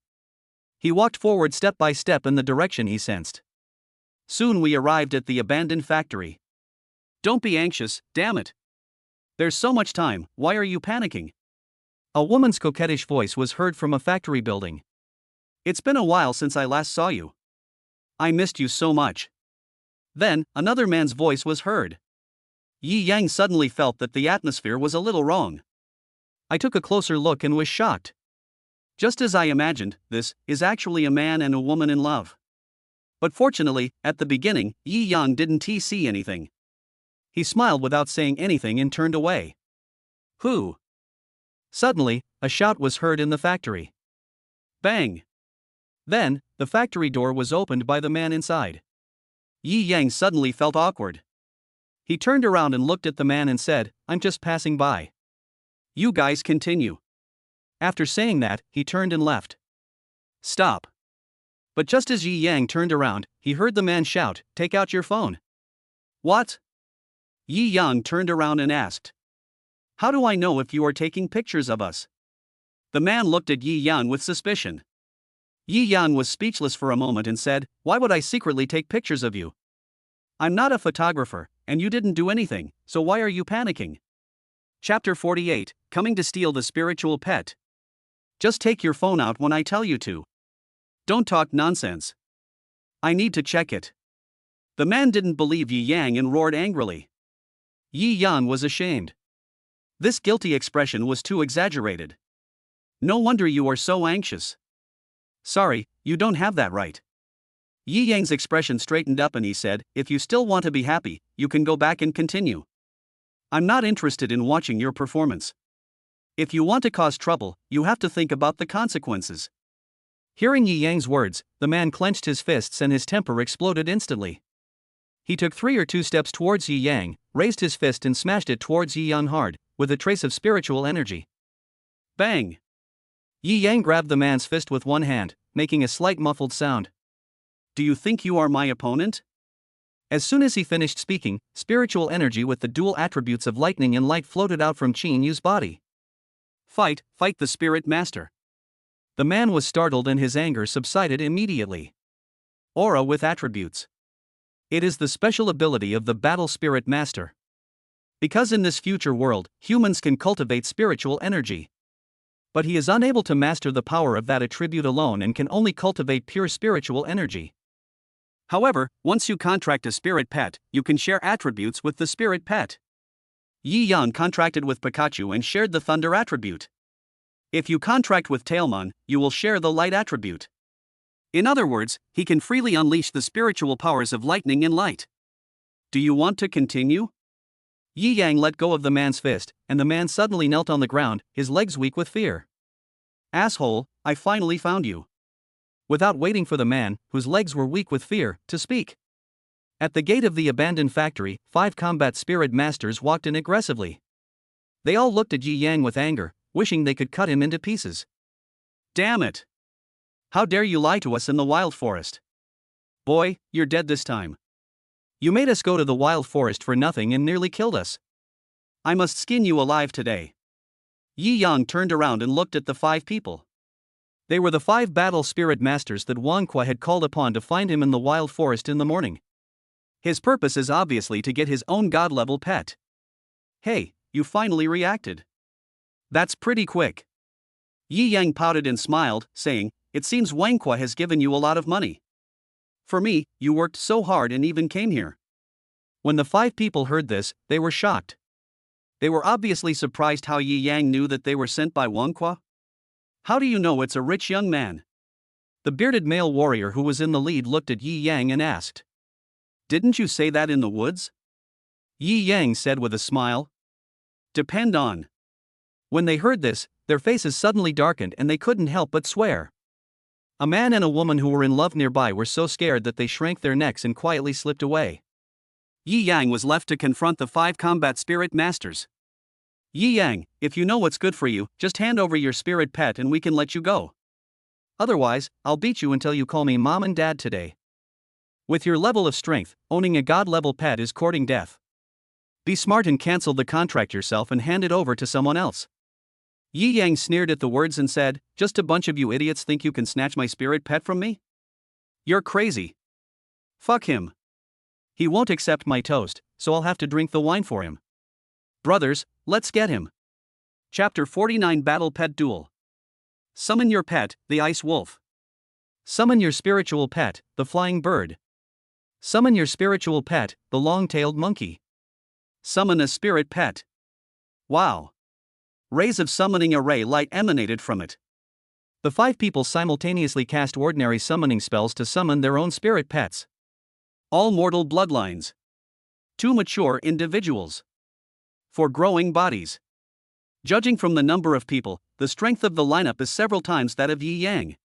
He walked forward step by step in the direction he sensed. Soon we arrived at the abandoned factory. Don't be anxious, damn it. There's so much time, why are you panicking? A woman's coquettish voice was heard from a factory building. It's been a while since I last saw you. I missed you so much. Then, another man's voice was heard. Yi Yang suddenly felt that the atmosphere was a little wrong. I took a closer look and was shocked. Just as I imagined, this is actually a man and a woman in love. But fortunately, at the beginning, Yi Yang didn't see anything. He smiled without saying anything and turned away. Who? Suddenly, a shout was heard in the factory. Bang! Then, the factory door was opened by the man inside. Yi Yang suddenly felt awkward. He turned around and looked at the man and said, "I'm just passing by." You guys continue. After saying that, he turned and left. Stop. But just as Yi Yang turned around, he heard the man shout, "Take out your phone." What? Yi Yang turned around and asked. How do I know if you are taking pictures of us? The man looked at Yi Yang with suspicion. Yi Yang was speechless for a moment and said, "Why would I secretly take pictures of you? I'm not a photographer, and you didn't do anything, so why are you panicking?" Chapter 48, Coming to Steal the Spiritual Pet. Just take your phone out when I tell you to. Don't talk nonsense. I need to check it. The man didn't believe Yi Yang and roared angrily. Yi Yang was ashamed. This guilty expression was too exaggerated. No wonder you are so anxious. Sorry, you don't have that right. Yi Yang's expression straightened up and he said, "If you still want to be happy, you can go back and continue. I'm not interested in watching your performance. If you want to cause trouble, you have to think about the consequences." Hearing Yi Yang's words, the man clenched his fists and his temper exploded instantly. He took 3 or 2 steps towards Yi Yang, raised his fist and smashed it towards Yi Yang hard, with a trace of spiritual energy. Bang! Yi Yang grabbed the man's fist with one hand, making a slight muffled sound. Do you think you are my opponent? As soon as he finished speaking, spiritual energy with the dual attributes of lightning and light floated out from Qin Yu's body. Fight the spirit master. The man was startled and his anger subsided immediately. Aura with attributes. It is the special ability of the battle spirit master. Because in this future world, humans can cultivate spiritual energy. But he is unable to master the power of that attribute alone and can only cultivate pure spiritual energy. However, once you contract a spirit pet, you can share attributes with the spirit pet. Yi Yang contracted with Pikachu and shared the thunder attribute. If you contract with Tailmon, you will share the light attribute. In other words, he can freely unleash the spiritual powers of lightning and light. Do you want to continue? Yi Yang let go of the man's fist, and the man suddenly knelt on the ground, his legs weak with fear. Asshole, I finally found you. Without waiting for the man, whose legs were weak with fear, to speak. At the gate of the abandoned factory, 5 combat spirit masters walked in aggressively. They all looked at Yi Yang with anger, wishing they could cut him into pieces. Damn it! How dare you lie to us in the wild forest? Boy, you're dead this time. You made us go to the wild forest for nothing and nearly killed us. I must skin you alive today. Yi Yang turned around and looked at the 5 people. They were the 5 battle spirit masters that Wang had called upon to find him in the wild forest in the morning. His purpose is obviously to get his own god-level pet. Hey, you finally reacted. That's pretty quick. Yi Yang pouted and smiled, saying, it seems Wang has given you a lot of money. For me, you worked so hard and even came here. When the 5 people heard this, they were shocked. They were obviously surprised how Yi Yang knew that they were sent by Wang. How do you know it's a rich young man? The bearded male warrior who was in the lead looked at Yi Yang and asked. Didn't you say that in the woods? Yi Yang said with a smile. Depend on. When they heard this, their faces suddenly darkened and they couldn't help but swear. A man and a woman who were in love nearby were so scared that they shrank their necks and quietly slipped away. Yi Yang was left to confront the 5 combat spirit masters. Yi Yang, if you know what's good for you, just hand over your spirit pet and we can let you go. Otherwise, I'll beat you until you call me mom and dad today. With your level of strength, owning a god-level pet is courting death. Be smart and cancel the contract yourself and hand it over to someone else. Yi Yang sneered at the words and said, just a bunch of you idiots think you can snatch my spirit pet from me? You're crazy. Fuck him. He won't accept my toast, so I'll have to drink the wine for him. Brothers, let's get him. Chapter 49 Battle Pet Duel. Summon your pet, the Ice Wolf. Summon your spiritual pet, the Flying Bird. Summon your spiritual pet, the Long-Tailed Monkey. Summon a spirit pet. Wow. Rays of summoning array light emanated from it. The 5 people simultaneously cast ordinary summoning spells to summon their own spirit pets. All mortal bloodlines. 2 mature individuals. 4 growing bodies. Judging from the number of people, the strength of the lineup is several times that of Yi Yang.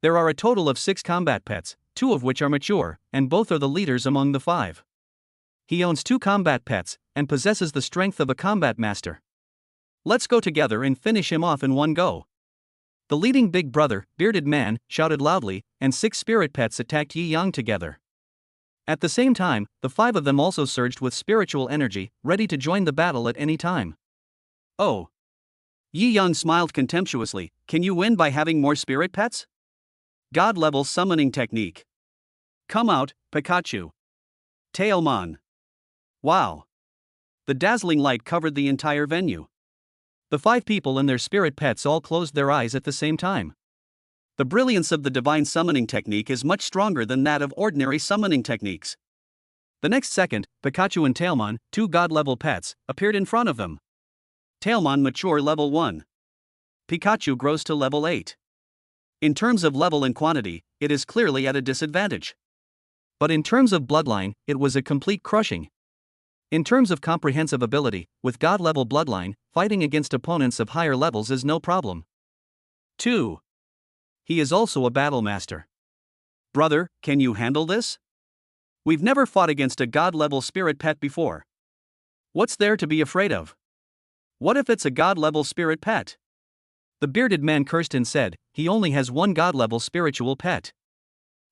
There are a total of 6 combat pets, 2 of which are mature, and both are the leaders among the 5. He owns 2 combat pets, and possesses the strength of a combat master. Let's go together and finish him off in one go. The leading big brother, bearded man, shouted loudly, and 6 spirit pets attacked Yi Yang together. At the same time, the 5 of them also surged with spiritual energy, ready to join the battle at any time. Oh. Yi Yang smiled contemptuously, can you win by having more spirit pets? God-level summoning technique. Come out, Pikachu. Tailmon. Wow. The dazzling light covered the entire venue. The 5 people and their spirit pets all closed their eyes at the same time. The brilliance of the divine summoning technique is much stronger than that of ordinary summoning techniques. The next second, Pikachu and Tailmon, 2 god-level pets, appeared in front of them. Tailmon mature level 1. Pikachu grows to level 8. In terms of level and quantity, it is clearly at a disadvantage. But in terms of bloodline, it was a complete crushing. In terms of comprehensive ability, with god-level bloodline, fighting against opponents of higher levels is no problem. 2. He is also a battle master. Brother, can you handle this? We've never fought against a god-level spirit pet before. What's there to be afraid of? What if it's a god-level spirit pet? The bearded man cursed and said, he only has 1 god-level spiritual pet.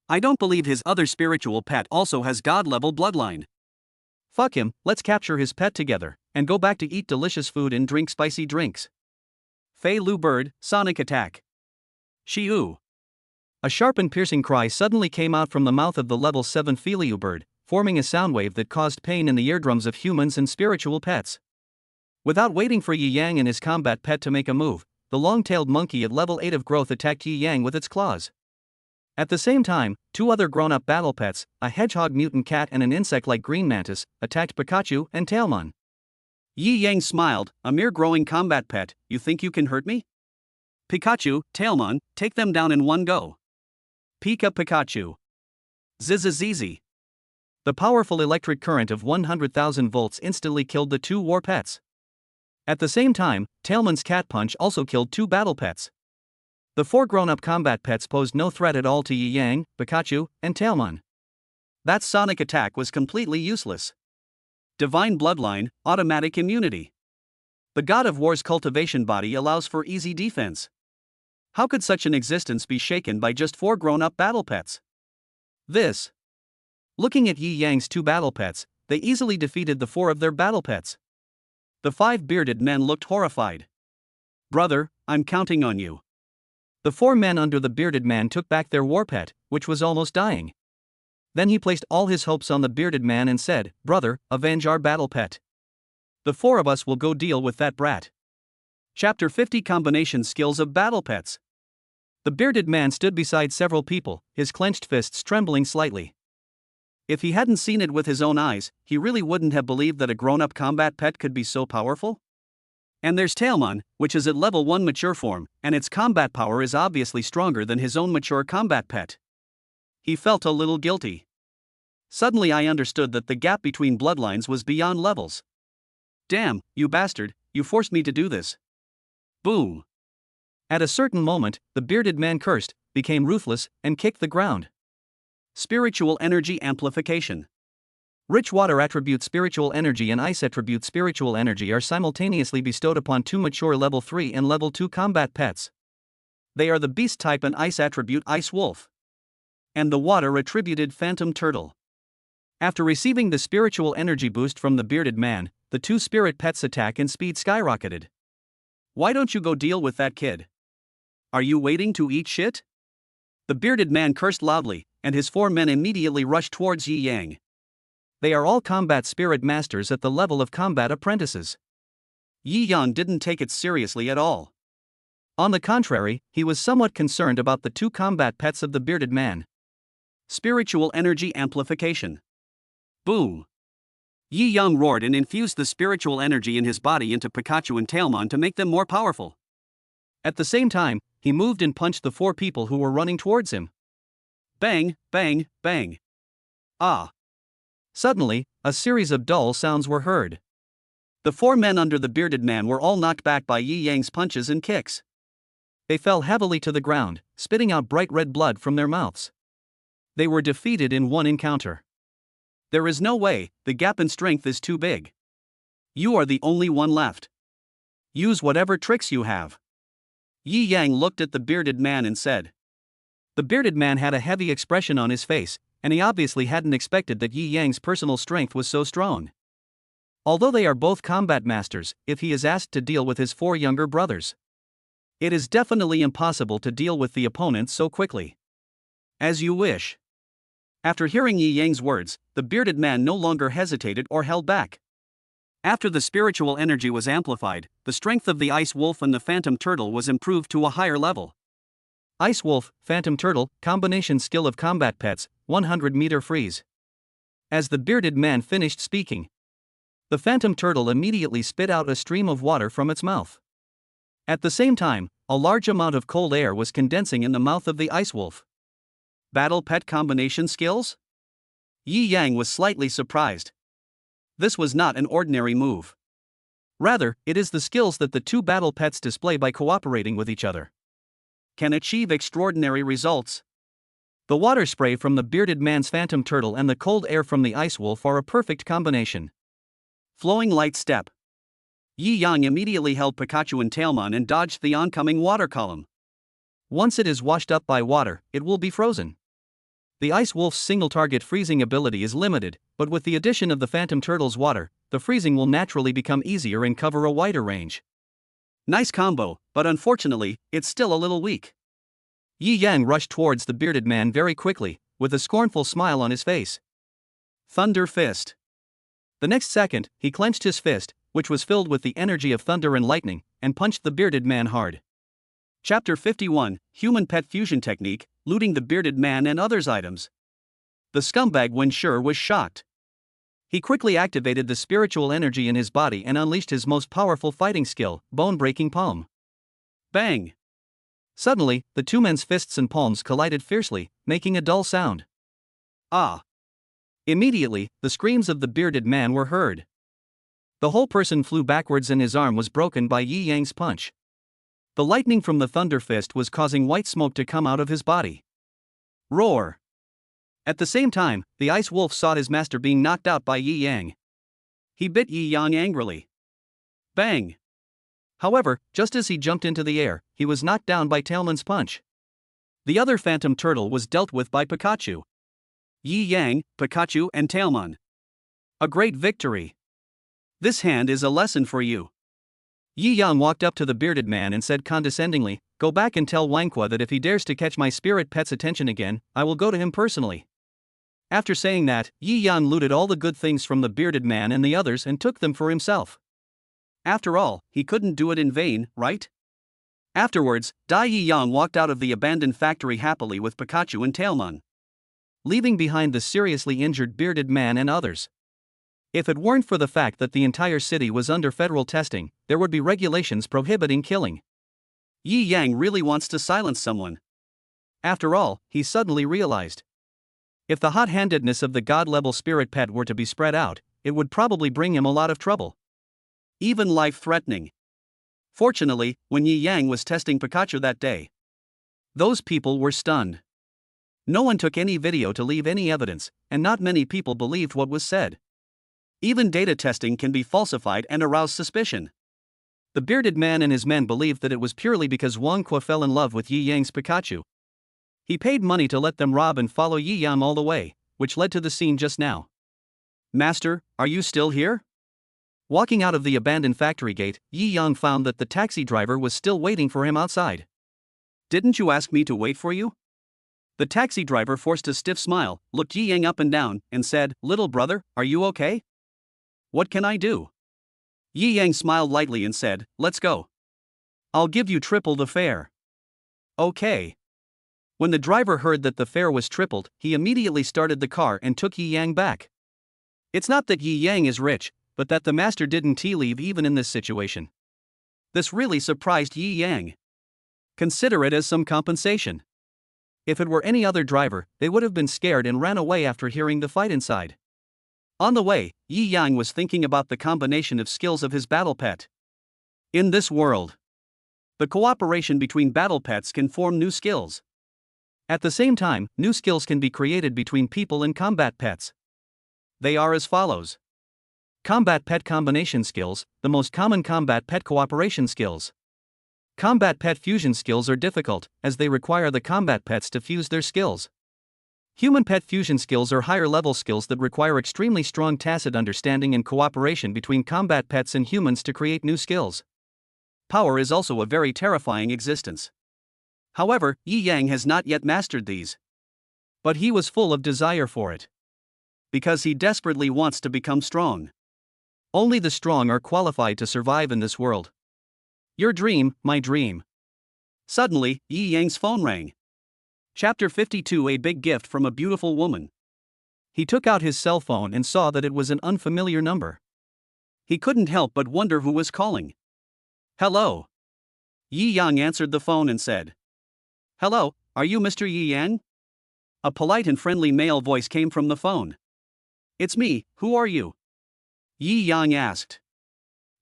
I don't believe his other spiritual pet also has god-level bloodline. Fuck him, let's capture his pet together, and go back to eat delicious food and drink spicy drinks. Fei Lu Bird, Sonic Attack. Shiu. A sharp and piercing cry suddenly came out from the mouth of the level 7 Feliu bird, forming a sound wave that caused pain in the eardrums of humans and spiritual pets. Without waiting for Yi Yang and his combat pet to make a move, the long-tailed monkey at level 8 of growth attacked Yi Yang with its claws. At the same time, two other grown-up battle pets, a hedgehog mutant cat and an insect-like green mantis, attacked Pikachu and Tailmon. Yi Yang smiled, a mere growing combat pet, you think you can hurt me? Pikachu, Tailmon, take them down in one go. Pikachu. Zizizizi. The powerful electric current of 100,000 volts instantly killed the two war pets. At the same time, Tailmon's cat punch also killed two battle pets. The four grown-up combat pets posed no threat at all to Yi Yang, Pikachu, and Tailmon. That sonic attack was completely useless. Divine Bloodline, automatic immunity. The God of War's cultivation body allows for easy defense. How could such an existence be shaken by just four grown-up battle pets? This. Looking at Yi Yang's two battle pets, they easily defeated the four of their battle pets. The five bearded men looked horrified. Brother, I'm counting on you. The four men under the bearded man took back their war pet, which was almost dying. Then he placed all his hopes on the bearded man and said, Brother, avenge our battle pet. The four of us will go deal with that brat. Chapter 50 Combination Skills of Battle Pets. The bearded man stood beside several people, his clenched fists trembling slightly. If he hadn't seen it with his own eyes, he really wouldn't have believed that a grown-up combat pet could be so powerful. And there's Tailmon, which is at level 1 mature form, and its combat power is obviously stronger than his own mature combat pet. He felt a little guilty. Suddenly I understood that the gap between bloodlines was beyond levels. Damn, you bastard, you forced me to do this. Boom. At a certain moment, the bearded man cursed, became ruthless, and kicked the ground. Spiritual Energy Amplification. Rich water attribute spiritual energy and ice attribute spiritual energy are simultaneously bestowed upon two mature level 3 and level 2 combat pets. They are the beast type and ice attribute Ice Wolf, and the water attributed Phantom Turtle. After receiving the spiritual energy boost from the bearded man, the two spirit pets' attack and speed skyrocketed. Why don't you go deal with that kid? Are you waiting to eat shit? The bearded man cursed loudly, and his four men immediately rushed towards Yi Yang. They are all combat spirit masters at the level of combat apprentices. Yi Yang didn't take it seriously at all. On the contrary, he was somewhat concerned about the two combat pets of the bearded man. Spiritual Energy Amplification. Boom. Yi Yang roared and infused the spiritual energy in his body into Pikachu and Tailmon to make them more powerful. At the same time, he moved and punched the four people who were running towards him. Bang, bang, bang. Ah. Suddenly, a series of dull sounds were heard. The four men under the bearded man were all knocked back by Yi Yang's punches and kicks. They fell heavily to the ground, spitting out bright red blood from their mouths. They were defeated in one encounter. There is no way, the gap in strength is too big. You are the only one left. Use whatever tricks you have. Yi Yang looked at the bearded man and said. The bearded man had a heavy expression on his face, and he obviously hadn't expected that Yi Yang's personal strength was so strong. Although they are both combat masters, if he is asked to deal with his four younger brothers, it is definitely impossible to deal with the opponent so quickly. As you wish. After hearing Yi Yang's words, the bearded man no longer hesitated or held back. After the spiritual energy was amplified, the strength of the Ice Wolf and the Phantom Turtle was improved to a higher level. Ice Wolf, Phantom Turtle, combination skill of combat pets, 100-meter freeze. As the bearded man finished speaking, the Phantom Turtle immediately spit out a stream of water from its mouth. At the same time, a large amount of cold air was condensing in the mouth of the Ice Wolf. Battle pet combination skills? Yi Yang was slightly surprised. This was not an ordinary move. Rather, it is the skills that the two battle pets display by cooperating with each other. Can achieve extraordinary results. The water spray from the bearded man's Phantom Turtle and the cold air from the Ice Wolf are a perfect combination. Flowing light step. Yi Yang immediately held Pikachu and Tailmon and dodged the oncoming water column. Once it is washed up by water, it will be frozen. The Ice Wolf's single-target freezing ability is limited, but with the addition of the Phantom Turtle's water, the freezing will naturally become easier and cover a wider range. Nice combo, but unfortunately, it's still a little weak. Yi Yang rushed towards the bearded man very quickly, with a scornful smile on his face. Thunder Fist. The next second, he clenched his fist, which was filled with the energy of thunder and lightning, and punched the bearded man hard. Chapter 51, Human Pet Fusion Technique, Looting the Bearded Man and Others' Items. The scumbag Wen Shi was shocked. He quickly activated the spiritual energy in his body and unleashed his most powerful fighting skill, Bone-Breaking Palm. Bang! Suddenly, the two men's fists and palms collided fiercely, making a dull sound. Ah! Immediately, the screams of the bearded man were heard. The whole person flew backwards and his arm was broken by Yi Yang's punch. The lightning from the thunder fist was causing white smoke to come out of his body. Roar! At the same time, the ice wolf saw his master being knocked out by Yi Yang. He bit Yi Yang angrily. Bang! However, just as he jumped into the air, he was knocked down by Tailman's punch. The other phantom turtle was dealt with by Pikachu. Yi Yang, Pikachu and Tailman. A great victory. This hand is a lesson for you. Yi Yang walked up to the bearded man and said condescendingly, "Go back and tell Wang that if he dares to catch my spirit pet's attention again, I will go to him personally." After saying that, Yi Yang looted all the good things from the bearded man and the others and took them for himself. After all, he couldn't do it in vain, right? Afterwards, Dai Yi Yang walked out of the abandoned factory happily with Pikachu and Tailman, leaving behind the seriously injured bearded man and others. If it weren't for the fact that the entire city was under federal testing, there would be regulations prohibiting killing. Yi Yang really wants to silence someone. After all, he suddenly realized. If the hot-handedness of the god-level spirit pet were to be spread out, it would probably bring him a lot of trouble. Even life-threatening. Fortunately, when Yi Yang was testing Pikachu that day, those people were stunned. No one took any video to leave any evidence, and not many people believed what was said. Even data testing can be falsified and arouse suspicion. The bearded man and his men believed that it was purely because Wang fell in love with Yi Yang's Pikachu. He paid money to let them rob and follow Yi Yang all the way, which led to the scene just now. "Master, are you still here?" Walking out of the abandoned factory gate, Yi Yang found that the taxi driver was still waiting for him outside. "Didn't you ask me to wait for you?" The taxi driver forced a stiff smile, looked Yi Yang up and down, and said, "Little brother, are you okay? What can I do?" Yi Yang smiled lightly and said, "Let's go. I'll give you triple the fare." "Okay." When the driver heard that the fare was tripled, he immediately started the car and took Yi Yang back. It's not that Yi Yang is rich, but that the master didn't tea leave even in this situation. This really surprised Yi Yang. Consider it as some compensation. If it were any other driver, they would have been scared and ran away after hearing the fight inside. On the way, Yi Yang was thinking about the combination of skills of his battle pet. In this world, the cooperation between battle pets can form new skills. At the same time, new skills can be created between people and combat pets. They are as follows. Combat pet combination skills, the most common combat pet cooperation skills. Combat pet fusion skills are difficult, as they require the combat pets to fuse their skills. Human pet fusion skills are higher level skills that require extremely strong tacit understanding and cooperation between combat pets and humans to create new skills. Power is also a very terrifying existence. However, Yi Yang has not yet mastered these. But he was full of desire for it. Because he desperately wants to become strong. Only the strong are qualified to survive in this world. Your dream, my dream. Suddenly, Yi Yang's phone rang. Chapter 52, A big gift from a beautiful woman. He took out his cell phone and saw that it was an unfamiliar number. He couldn't help but wonder who was calling. "Hello." Yi Yang answered the phone and said, "Hello, are you Mr. Yi Yang?" A polite and friendly male voice came from the phone. "It's me, who are you?" Yi Yang asked.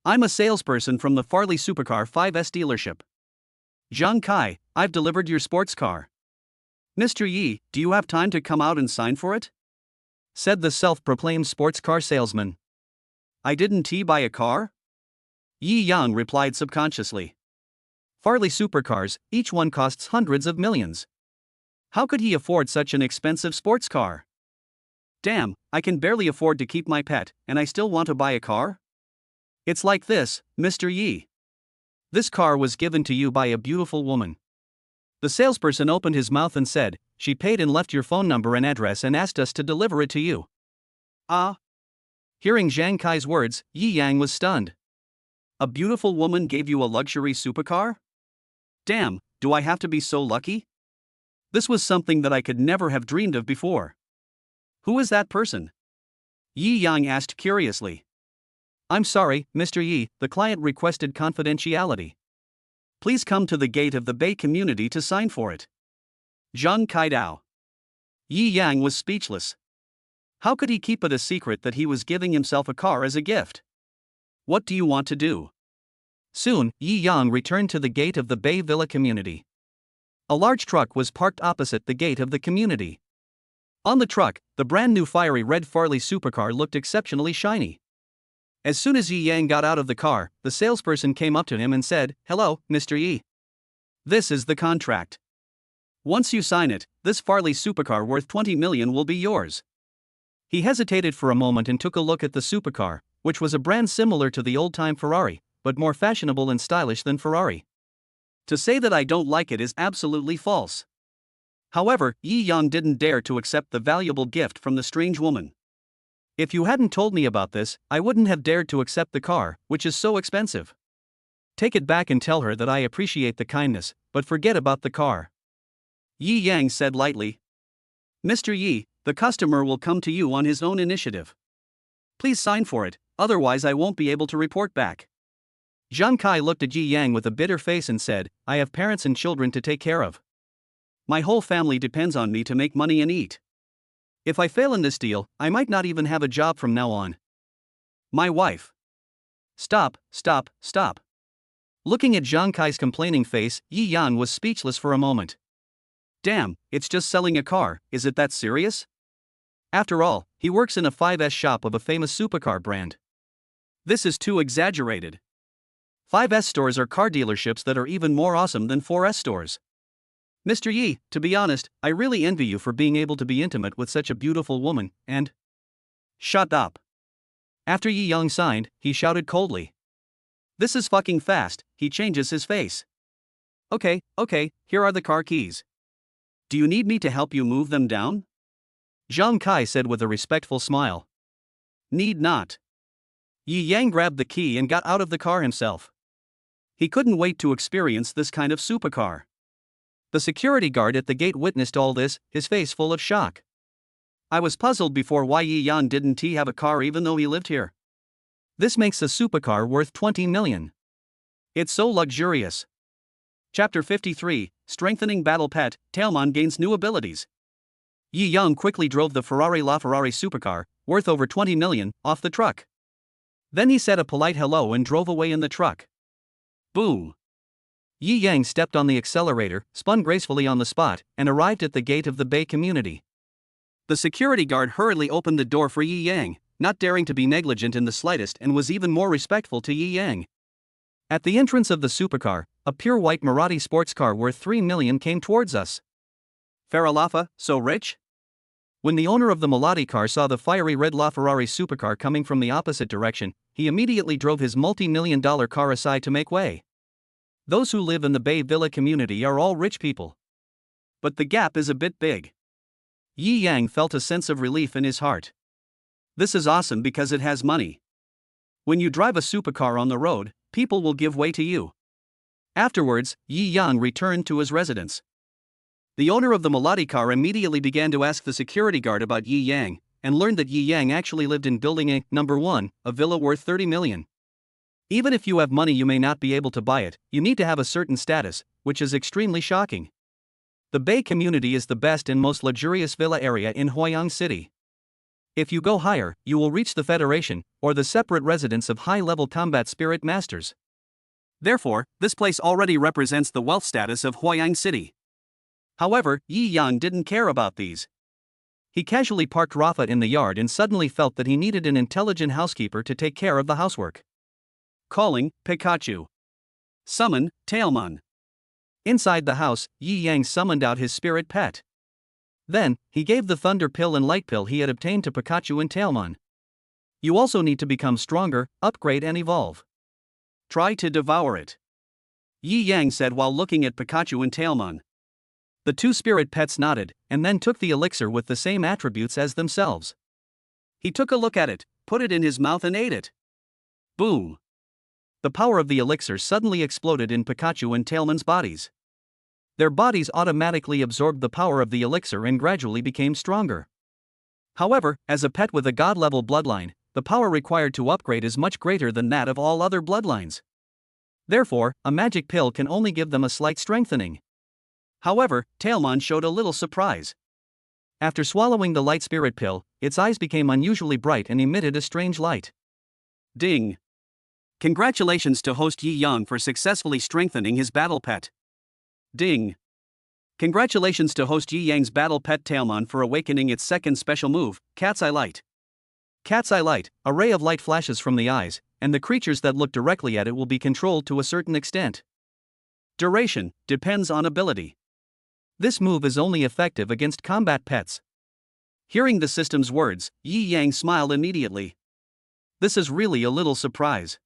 "I'm a salesperson from the Farley Supercar 5S dealership. Zhang Kai, I've delivered your sports car. Mr. Yi, do you have time to come out and sign for it?" said the self-proclaimed sports car salesman. "I didn't buy a car?" Yi Yang replied subconsciously. Farley supercars, each one costs hundreds of millions. How could he afford such an expensive sports car? Damn, I can barely afford to keep my pet, and I still want to buy a car? It's like this, Mr. Yi. This car was given to you by a beautiful woman. The salesperson opened his mouth and said, "She paid and left your phone number and address and asked us to deliver it to you." Ah. Hearing Zhang Kai's words, Yi Yang was stunned. A beautiful woman gave you a luxury supercar? Damn, do I have to be so lucky? This was something that I could never have dreamed of before. Who is that person? Yi Yang asked curiously. I'm sorry, Mr. Yi, the client requested confidentiality. Please come to the gate of the Bay community to sign for it. Zhang Kaidao. Yi Yang was speechless. How could he keep it a secret that he was giving himself a car as a gift? What do you want to do? Soon, Yi Yang returned to the gate of the Bay Villa community. A large truck was parked opposite the gate of the community. On the truck, the brand new fiery red Farley supercar looked exceptionally shiny. As soon as Yi Yang got out of the car, the salesperson came up to him and said, "Hello, Mr. Yi. This is the contract. Once you sign it, this Farley supercar worth 20 million will be yours." He hesitated for a moment and took a look at the supercar, which was a brand similar to the old-time Ferrari, but more fashionable and stylish than Ferrari. To say that I don't like it is absolutely false. However, Yi Yang didn't dare to accept the valuable gift from the strange woman. If you hadn't told me about this, I wouldn't have dared to accept the car, which is so expensive. Take it back and tell her that I appreciate the kindness, but forget about the car. Yi Yang said lightly. Mr. Yi, the customer will come to you on his own initiative. Please sign for it, otherwise I won't be able to report back. Zhang Kai looked at Yi Yang with a bitter face and said, I have parents and children to take care of. My whole family depends on me to make money and eat. If I fail in this deal, I might not even have a job from now on. My wife. Stop. Looking at Zhang Kai's complaining face, Yi Yang was speechless for a moment. Damn, it's just selling a car, is it that serious? After all, he works in a 5S shop of a famous supercar brand. This is too exaggerated. 5S stores are car dealerships that are even more awesome than 4S stores. Mr. Yi, to be honest, I really envy you for being able to be intimate with such a beautiful woman, and... Shut up. After Yi Yang signed, he shouted coldly. This is fucking fast, he changes his face. Okay, here are the car keys. Do you need me to help you move them down? Zhang Kai said with a respectful smile. Need not. Yi Yang grabbed the key and got out of the car himself. He couldn't wait to experience this kind of supercar. The security guard at the gate witnessed all this, his face full of shock. I was puzzled before why Yi Yang didn't he have a car even though he lived here. This makes a supercar worth 20 million. It's so luxurious. Chapter 53, Strengthening Battle Pet, Tailmon gains new abilities. Yi Yang quickly drove the Ferrari LaFerrari supercar, worth over 20 million, off the truck. Then he said a polite hello and drove away in the truck. Boom. Yi Yang stepped on the accelerator, spun gracefully on the spot, and arrived at the gate of the Bay community. The security guard hurriedly opened the door for Yi Yang, not daring to be negligent in the slightest, and was even more respectful to Yi Yang. At the entrance of the supercar, a pure white Maserati sports car worth 3 million came towards us. Faralafa, so rich? When the owner of the Maserati car saw the fiery red LaFerrari supercar coming from the opposite direction, he immediately drove his multi-million-dollar car aside to make way. Those who live in the Bay Villa community are all rich people. But the gap is a bit big. Yi Yang felt a sense of relief in his heart. This is awesome because it has money. When you drive a supercar on the road, people will give way to you. Afterwards, Yi Yang returned to his residence. The owner of the Maserati car immediately began to ask the security guard about Yi Yang, and learned that Yi Yang actually lived in building A, number 1, a villa worth 30 million. Even if you have money you may not be able to buy it, you need to have a certain status, which is extremely shocking. The Bay community is the best and most luxurious villa area in Huayang City. If you go higher, you will reach the Federation, or the separate residence of high-level combat spirit masters. Therefore, this place already represents the wealth status of Huayang City. However, Yi Yang didn't care about these. He casually parked Rafa in the yard and suddenly felt that he needed an intelligent housekeeper to take care of the housework. Calling, Pikachu. Summon, Tailmon. Inside the house, Yi Yang summoned out his spirit pet. Then, he gave the thunder pill and light pill he had obtained to Pikachu and Tailmon. You also need to become stronger, upgrade and evolve. Try to devour it. Yi Yang said while looking at Pikachu and Tailmon. The two spirit pets nodded, and then took the elixir with the same attributes as themselves. He took a look at it, put it in his mouth and ate it. Boom. the power of the elixir suddenly exploded in Pikachu and Tailman's bodies. Their bodies automatically absorbed the power of the elixir and gradually became stronger. However, as a pet with a god-level bloodline, the power required to upgrade is much greater than that of all other bloodlines. Therefore, a magic pill can only give them a slight strengthening. However, Tailman showed a little surprise. After swallowing the light spirit pill, its eyes became unusually bright and emitted a strange light. Ding! Congratulations to host Yi Yang for successfully strengthening his battle pet. Ding! Congratulations to host Yi Yang's battle pet Tailman for awakening its second special move, Cat's Eye Light. Cat's Eye Light, a ray of light flashes from the eyes, and the creatures that look directly at it will be controlled to a certain extent. Duration depends on ability. This move is only effective against combat pets. Hearing the system's words, Yi Yang smiled immediately. This is really a little surprise.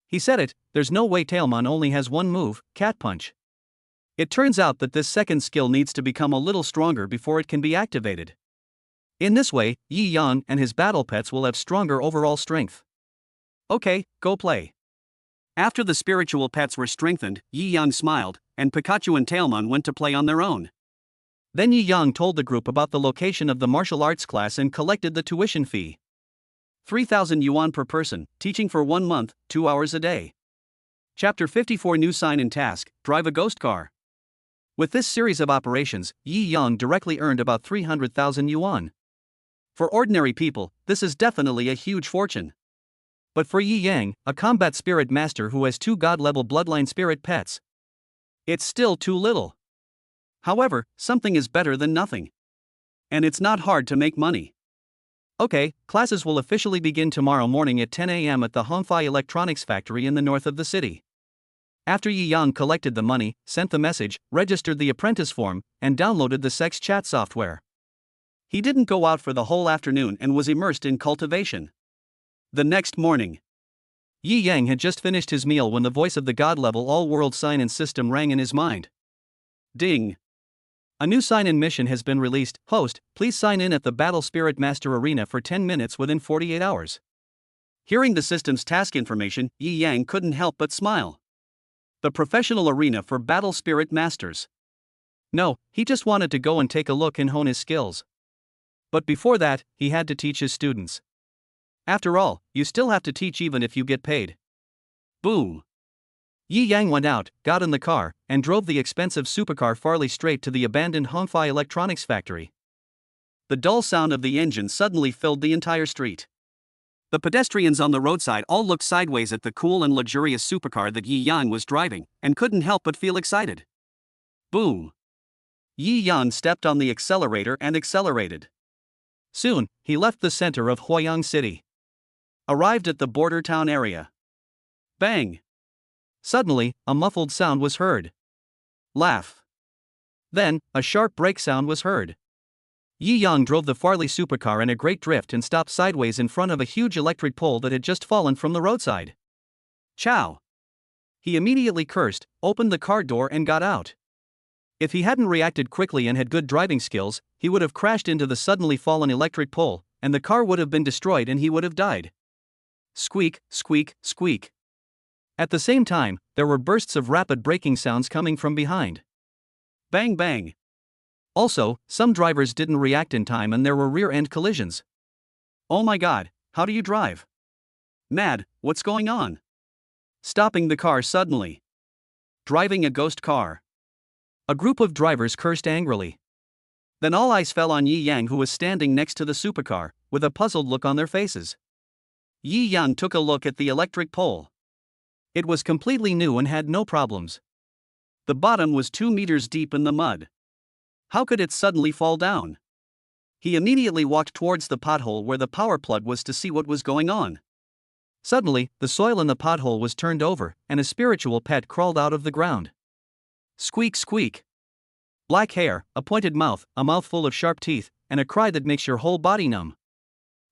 He said it, there's no way Tailman only has one move, Cat Punch. It turns out that this second skill needs to become a little stronger before it can be activated. In this way, Yi Yang and his battle pets will have stronger overall strength. Okay, go play. After the spiritual pets were strengthened, Yi Yang smiled, and Pikachu and Tailman went to play on their own. Then Yi Yang told the group about the location of the martial arts class and collected the tuition fee. 3,000 yuan per person, teaching for 1 month, 2 hours a day. Chapter 54 New sign and task, drive a ghost car. With this series of operations, Yi Yang directly earned about 300,000 yuan. For ordinary people, this is definitely a huge fortune. But for Yi Yang, a combat spirit master who has 2 god-level bloodline spirit pets, it's still too little. However, something is better than nothing. And it's not hard to make money. Okay, classes will officially begin tomorrow morning at 10 a.m. at the Hongfei Electronics Factory in the north of the city. After Yi Yang collected the money, sent the message, registered the apprentice form, and downloaded the sex chat software. He didn't go out for the whole afternoon and was immersed in cultivation. The next morning, Yi Yang had just finished his meal when the voice of the god-level all-world sign and system rang in his mind. Ding! A new sign and mission has been released. Host, please sign in at the Battle Spirit Master Arena for 10 minutes within 48 hours. Hearing the system's task information, Yi Yang couldn't help but smile. The professional arena for Battle Spirit Masters. No, he just wanted to go and take a look and hone his skills. But before that, he had to teach his students. After all, you still have to teach even if you get paid. Boom! Yi Yang went out, got in the car, and drove the expensive supercar Farley straight to the abandoned Hongfei Electronics Factory. The dull sound of the engine suddenly filled the entire street. The pedestrians on the roadside all looked sideways at the cool and luxurious supercar that Yi Yang was driving, and couldn't help but feel excited. Boom! Yi Yang stepped on the accelerator and accelerated. Soon, he left the center of Huayang City. Arrived at the border town area. Bang! Suddenly, a muffled sound was heard. Laugh. Then, a sharp brake sound was heard. Yi Yang drove the Farley supercar in a great drift and stopped sideways in front of a huge electric pole that had just fallen from the roadside. Chow! He immediately cursed, opened the car door and got out. If he hadn't reacted quickly and had good driving skills, he would have crashed into the suddenly fallen electric pole, and the car would have been destroyed and he would have died. Squeak, squeak, squeak. At the same time, there were bursts of rapid braking sounds coming from behind. Bang bang. Also, some drivers didn't react in time and there were rear-end collisions. Oh my god, how do you drive? Mad, what's going on? Stopping the car suddenly. Driving a ghost car. A group of drivers cursed angrily. Then all eyes fell on Yi Yang, who was standing next to the supercar, with a puzzled look on their faces. Yi Yang took a look at the electric pole. It was completely new and had no problems. The bottom was 2 meters deep in the mud. How could it suddenly fall down? He immediately walked towards the pothole where the power plug was to see what was going on. Suddenly, the soil in the pothole was turned over, and a spiritual pet crawled out of the ground. Squeak squeak. Black hair, a pointed mouth, a mouth full of sharp teeth, and a cry that makes your whole body numb.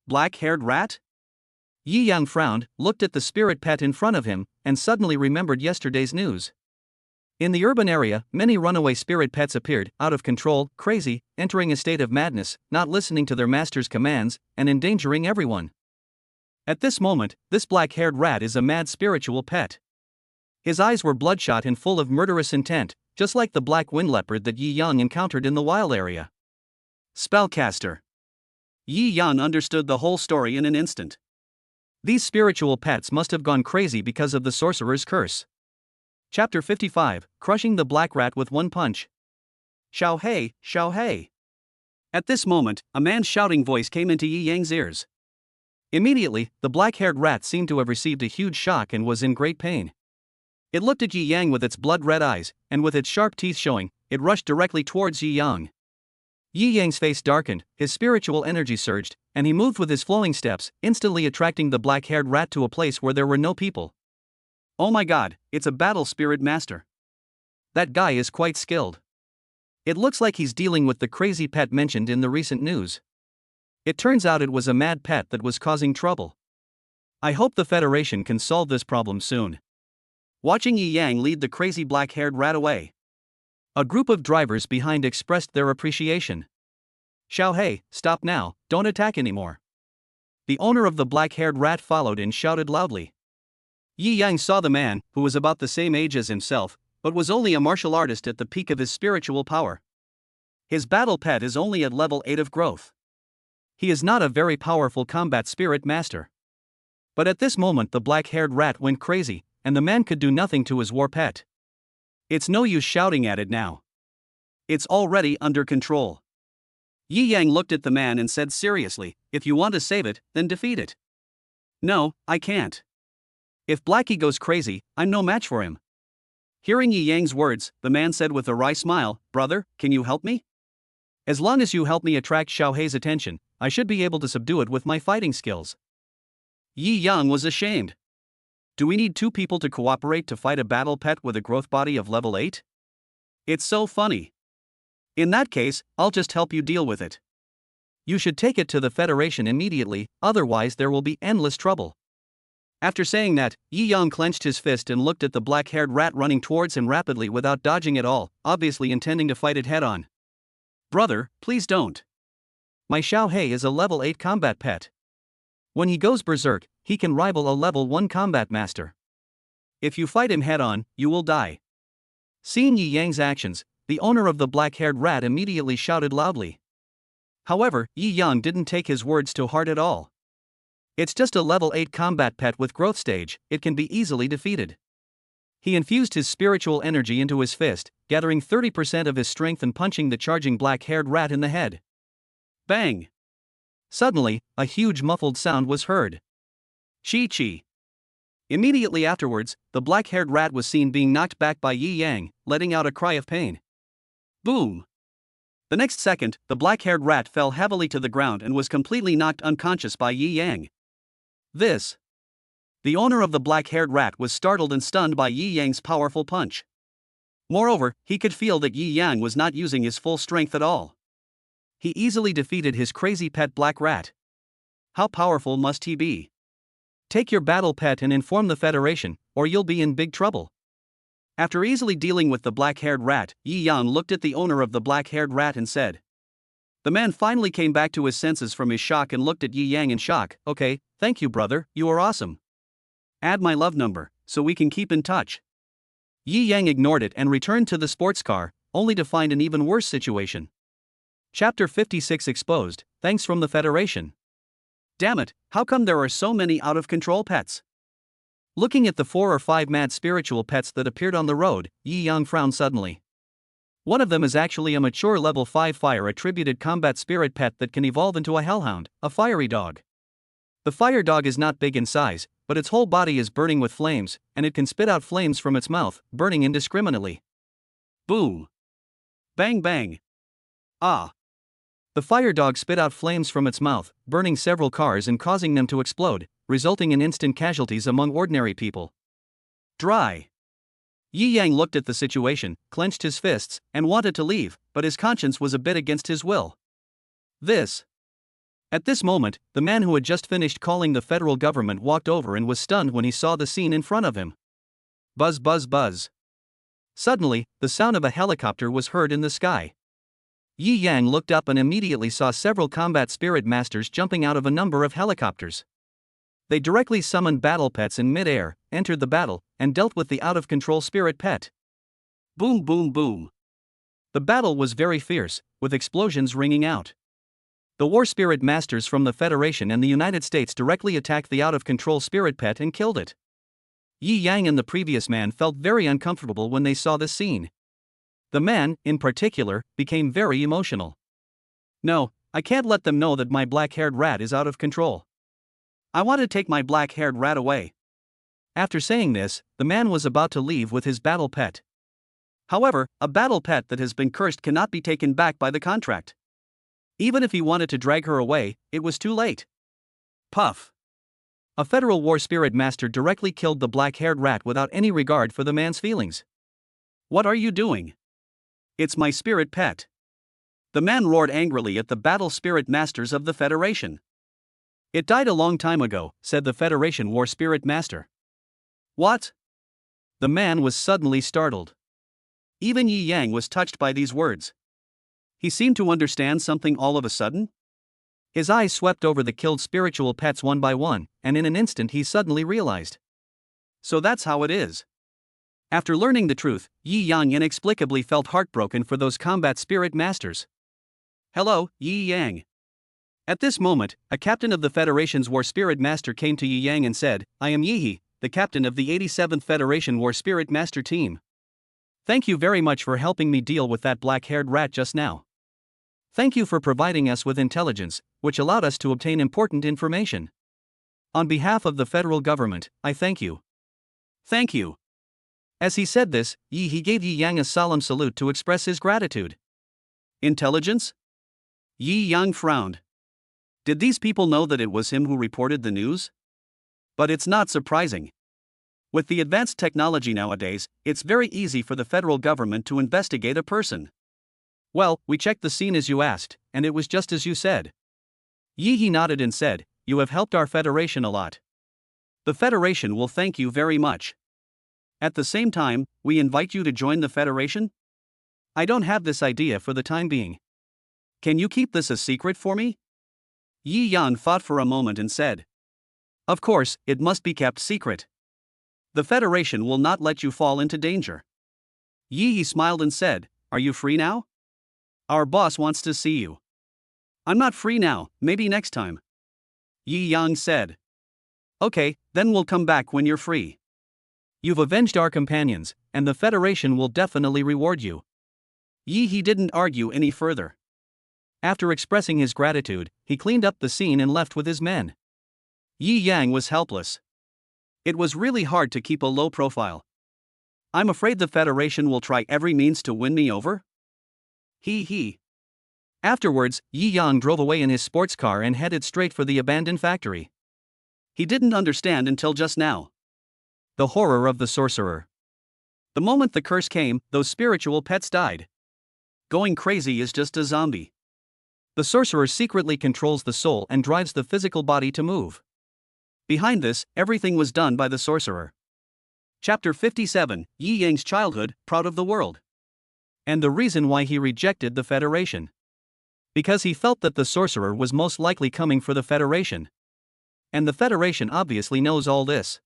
Black-haired rat? Yi Yang frowned, looked at the spirit pet in front of him, and suddenly remembered yesterday's news. In the urban area, many runaway spirit pets appeared, out of control, crazy, entering a state of madness, not listening to their master's commands, and endangering everyone. At this moment, this black-haired rat is a mad spiritual pet. His eyes were bloodshot and full of murderous intent, just like the black wind leopard that Yi Yang encountered in the wild area. Spellcaster. Yi Yang understood the whole story in an instant. These spiritual pets must have gone crazy because of the sorcerer's curse. Chapter 55, Crushing the Black Rat with One Punch. Xiao Hei, Xiao Hei. At this moment, a man's shouting voice came into Yi Yang's ears. Immediately, the black-haired rat seemed to have received a huge shock and was in great pain. It looked at Yi Yang with its blood-red eyes, and with its sharp teeth showing, it rushed directly towards Yi Yang. Yi Yang's face darkened, his spiritual energy surged, and he moved with his flowing steps, instantly attracting the black-haired rat to a place where there were no people. Oh my god, it's a battle spirit master. That guy is quite skilled. It looks like he's dealing with the crazy pet mentioned in the recent news. It turns out it was a mad pet that was causing trouble. I hope the Federation can solve this problem soon. Watching Yi Yang lead the crazy black-haired rat away, a group of drivers behind expressed their appreciation. Xiao Hei, stop now, don't attack anymore. The owner of the black-haired rat followed and shouted loudly. Yi Yang saw the man, who was about the same age as himself, but was only a martial artist at the peak of his spiritual power. His battle pet is only at level 8 of growth. He is not a very powerful combat spirit master. But at this moment the black-haired rat went crazy, and the man could do nothing to his war pet. It's no use shouting at it now. It's already under control. Yi Yang looked at the man and said seriously, if you want to save it, then defeat it. No, I can't. If Blackie goes crazy, I'm no match for him. Hearing Yi Yang's words, the man said with a wry smile, brother, can you help me? As long as you help me attract Xiao Hei's attention, I should be able to subdue it with my fighting skills. Yi Yang was ashamed. Do we need two people to cooperate to fight a battle pet with a growth body of level 8? It's so funny. In that case, I'll just help you deal with it. You should take it to the Federation immediately, otherwise there will be endless trouble. After saying that, Yi Yang clenched his fist and looked at the black-haired rat running towards him rapidly without dodging at all, obviously intending to fight it head-on. Brother, please don't. My Xiao Hei is a level 8 combat pet. When he goes berserk, he can rival a level 1 combat master. If you fight him head-on, you will die. Seeing Yi Yang's actions, the owner of the black-haired rat immediately shouted loudly. However, Yi Yang didn't take his words to heart at all. It's just a level 8 combat pet with growth stage, it can be easily defeated. He infused his spiritual energy into his fist, gathering 30% of his strength and punching the charging black-haired rat in the head. Bang! Suddenly, a huge muffled sound was heard. Chi-chi. Immediately afterwards, the black-haired rat was seen being knocked back by Yi Yang, letting out a cry of pain. Boom! The next second, the black-haired rat fell heavily to the ground and was completely knocked unconscious by Yi Yang. The owner of the black-haired rat was startled and stunned by Yi Yang's powerful punch. Moreover, he could feel that Yi Yang was not using his full strength at all. He easily defeated his crazy pet black rat. How powerful must he be? Take your battle pet and inform the Federation, or you'll be in big trouble. After easily dealing with the black-haired rat, Yi Yang looked at the owner of the black-haired rat and said. The man finally came back to his senses from his shock and looked at Yi Yang in shock. Okay, thank you brother, you are awesome. Add my love number, so we can keep in touch. Yi Yang ignored it and returned to the sports car, only to find an even worse situation. Chapter 56 Exposed, thanks from the Federation. Damn it, how come there are so many out-of-control pets? Looking at the 4 or 5 mad spiritual pets that appeared on the road, Yi Yang frowned suddenly. One of them is actually a mature level 5 fire-attributed combat spirit pet that can evolve into a hellhound, a fiery dog. The fire dog is not big in size, but its whole body is burning with flames, and it can spit out flames from its mouth, burning indiscriminately. Boom! Bang bang! Ah! The fire dog spit out flames from its mouth, burning several cars and causing them to explode, resulting in instant casualties among ordinary people. Dry. Yi Yang looked at the situation, clenched his fists, and wanted to leave, but his conscience was a bit against his will. At this moment, the man who had just finished calling the federal government walked over and was stunned when he saw the scene in front of him. Buzz buzz buzz. Suddenly, the sound of a helicopter was heard in the sky. Yi Yang looked up and immediately saw several combat spirit masters jumping out of a number of helicopters. They directly summoned battle pets in mid-air, entered the battle, and dealt with the out-of-control spirit pet. Boom boom boom. The battle was very fierce, with explosions ringing out. The War Spirit Masters from the Federation and the United States directly attacked the out-of-control spirit pet and killed it. Yi Yang and the previous man felt very uncomfortable when they saw this scene. The man, in particular, became very emotional. No, I can't let them know that my black-haired rat is out of control. I want to take my black-haired rat away. After saying this, the man was about to leave with his battle pet. However, a battle pet that has been cursed cannot be taken back by the contract. Even if he wanted to drag her away, it was too late. Puff. A Federal War Spirit Master directly killed the black-haired rat without any regard for the man's feelings. What are you doing? It's my spirit pet. The man roared angrily at the Battle Spirit Masters of the Federation. It died a long time ago, said the Federation War Spirit Master. What? The man was suddenly startled. Even Yi Yang was touched by these words. He seemed to understand something all of a sudden. His eyes swept over the killed spiritual pets one by one, and in an instant he suddenly realized. So that's how it is. After learning the truth, Yi Yang inexplicably felt heartbroken for those combat spirit masters. Hello, Yi Yang. At this moment, a captain of the Federation's War Spirit Master came to Yi Yang and said, I am Yi, the captain of the 87th Federation War Spirit Master team. Thank you very much for helping me deal with that black-haired rat just now. Thank you for providing us with intelligence, which allowed us to obtain important information. On behalf of the federal government, I thank you. Thank you. As he said this, he gave Yi Yang a solemn salute to express his gratitude. Intelligence? Yi Yang frowned. Did these people know that it was him who reported the news? But it's not surprising. With the advanced technology nowadays, it's very easy for the federal government to investigate a person. Well, we checked the scene as you asked, and it was just as you said. Yi nodded and said, you have helped our Federation a lot. The Federation will thank you very much. At the same time, we invite you to join the Federation? I don't have this idea for the time being. Can you keep this a secret for me? Yi Yang thought for a moment and said. Of course, it must be kept secret. The Federation will not let you fall into danger. Yi smiled and said, are you free now? Our boss wants to see you. I'm not free now, maybe next time. Yi Yang said. Okay, then we'll come back when you're free. You've avenged our companions, and the Federation will definitely reward you. Yi didn't argue any further. After expressing his gratitude, he cleaned up the scene and left with his men. Yi Yang was helpless. It was really hard to keep a low profile. I'm afraid the Federation will try every means to win me over. He. Afterwards, Yi Yang drove away in his sports car and headed straight for the abandoned factory. He didn't understand until just now. The horror of the sorcerer. The moment the curse came, those spiritual pets died. Going crazy is just a zombie. The sorcerer secretly controls the soul and drives the physical body to move. Behind this, everything was done by the sorcerer. Chapter 57, Yi Yang's childhood, proud of the world. And the reason why he rejected the Federation. Because he felt that the sorcerer was most likely coming for the Federation. And the Federation obviously knows all this.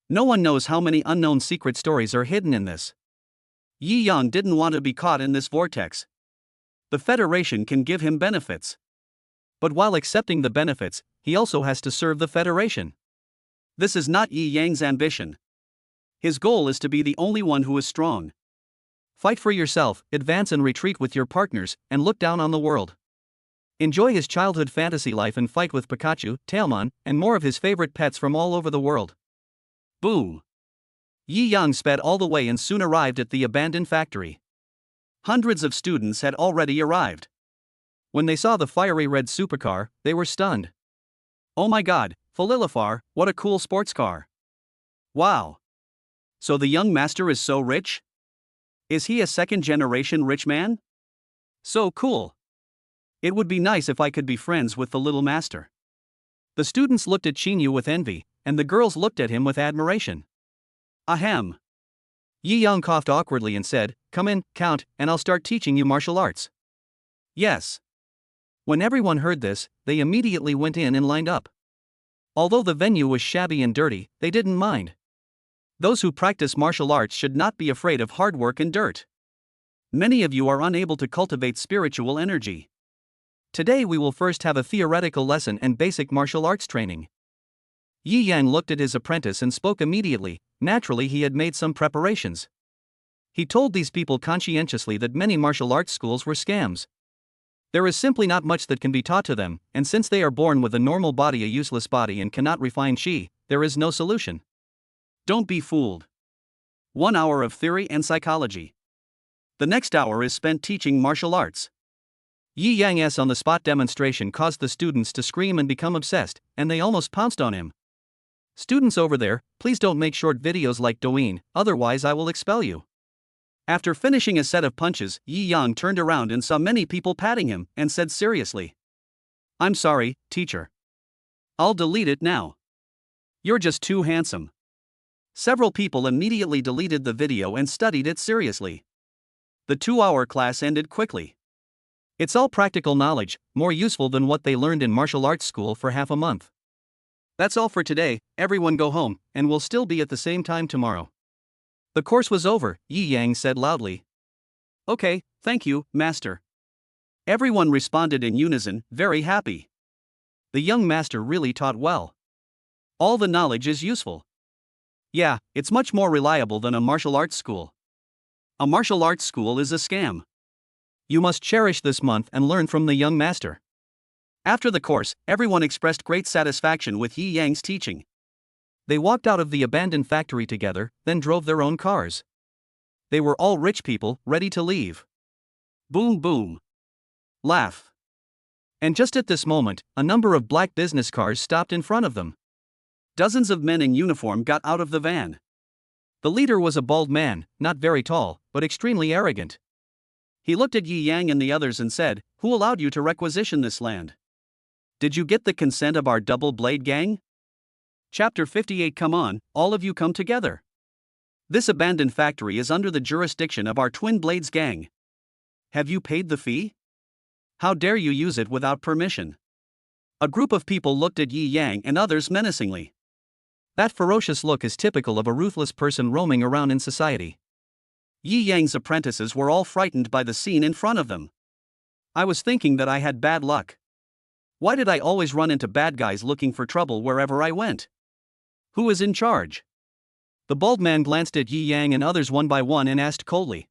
No one knows how many unknown secret stories are hidden in this. Yi Yang didn't want to be caught in this vortex. The Federation can give him benefits. But while accepting the benefits, he also has to serve the Federation. This is not Yi Yang's ambition. His goal is to be the only one who is strong. Fight for yourself, advance and retreat with your partners, and look down on the world. Enjoy his childhood fantasy life and fight with Pikachu, Tailmon, and more of his favorite pets from all over the world. Boom! Yi Yang sped all the way and soon arrived at the abandoned factory. Hundreds of students had already arrived. When they saw the fiery red supercar, they were stunned. Oh my god, Phililifar, what a cool sports car. Wow! So the young master is so rich? Is he a second-generation rich man? So cool. It would be nice if I could be friends with the little master. The students looked at Chinyu with envy, and the girls looked at him with admiration. Ahem. Yi Yang coughed awkwardly and said, come in, Count, and I'll start teaching you martial arts. Yes. When everyone heard this, they immediately went in and lined up. Although the venue was shabby and dirty, they didn't mind. Those who practice martial arts should not be afraid of hard work and dirt. Many of you are unable to cultivate spiritual energy. Today we will first have a theoretical lesson and basic martial arts training. Yi Yang looked at his apprentice and spoke immediately. Naturally, he had made some preparations. He told these people conscientiously that many martial arts schools were scams. There is simply not much that can be taught to them, and since they are born with a normal body, a useless body, and cannot refine Qi, there is no solution. Don't be fooled. 1 hour of theory and psychology. The next hour is spent teaching martial arts. Yi Yang's on-the-spot demonstration caused the students to scream and become obsessed, and they almost pounced on him. Students over there, please don't make short videos like Douyin, otherwise I will expel you. After finishing a set of punches, Yi Yang turned around and saw many people patting him, and said seriously, "I'm sorry, teacher. I'll delete it now. You're just too handsome." Several people immediately deleted the video and studied it seriously. The 2-hour class ended quickly. It's all practical knowledge, more useful than what they learned in martial arts school for half a month. That's all for today, everyone go home, and we'll still be at the same time tomorrow. The course was over, Yi Yang said loudly. Okay, thank you, master. Everyone responded in unison, very happy. The young master really taught well. All the knowledge is useful. Yeah, it's much more reliable than a martial arts school. A martial arts school is a scam. You must cherish this month and learn from the young master. After the course, everyone expressed great satisfaction with Yi Yang's teaching. They walked out of the abandoned factory together, then drove their own cars. They were all rich people, ready to leave. Boom boom. Laugh. And just at this moment, a number of black business cars stopped in front of them. Dozens of men in uniform got out of the van. The leader was a bald man, not very tall, but extremely arrogant. He looked at Yi Yang and the others and said, "Who allowed you to requisition this land? Did you get the consent of our double blade gang? Chapter 58. Come on, all of you come together. This abandoned factory is under the jurisdiction of our Twin Blades gang. Have you paid the fee? How dare you use it without permission?" A group of people looked at Yi Yang and others menacingly. That ferocious look is typical of a ruthless person roaming around in society. Yi Yang's apprentices were all frightened by the scene in front of them. I was thinking that I had bad luck. Why did I always run into bad guys looking for trouble wherever I went? Who is in charge? The bald man glanced at Yi Yang and others one by one and asked coldly.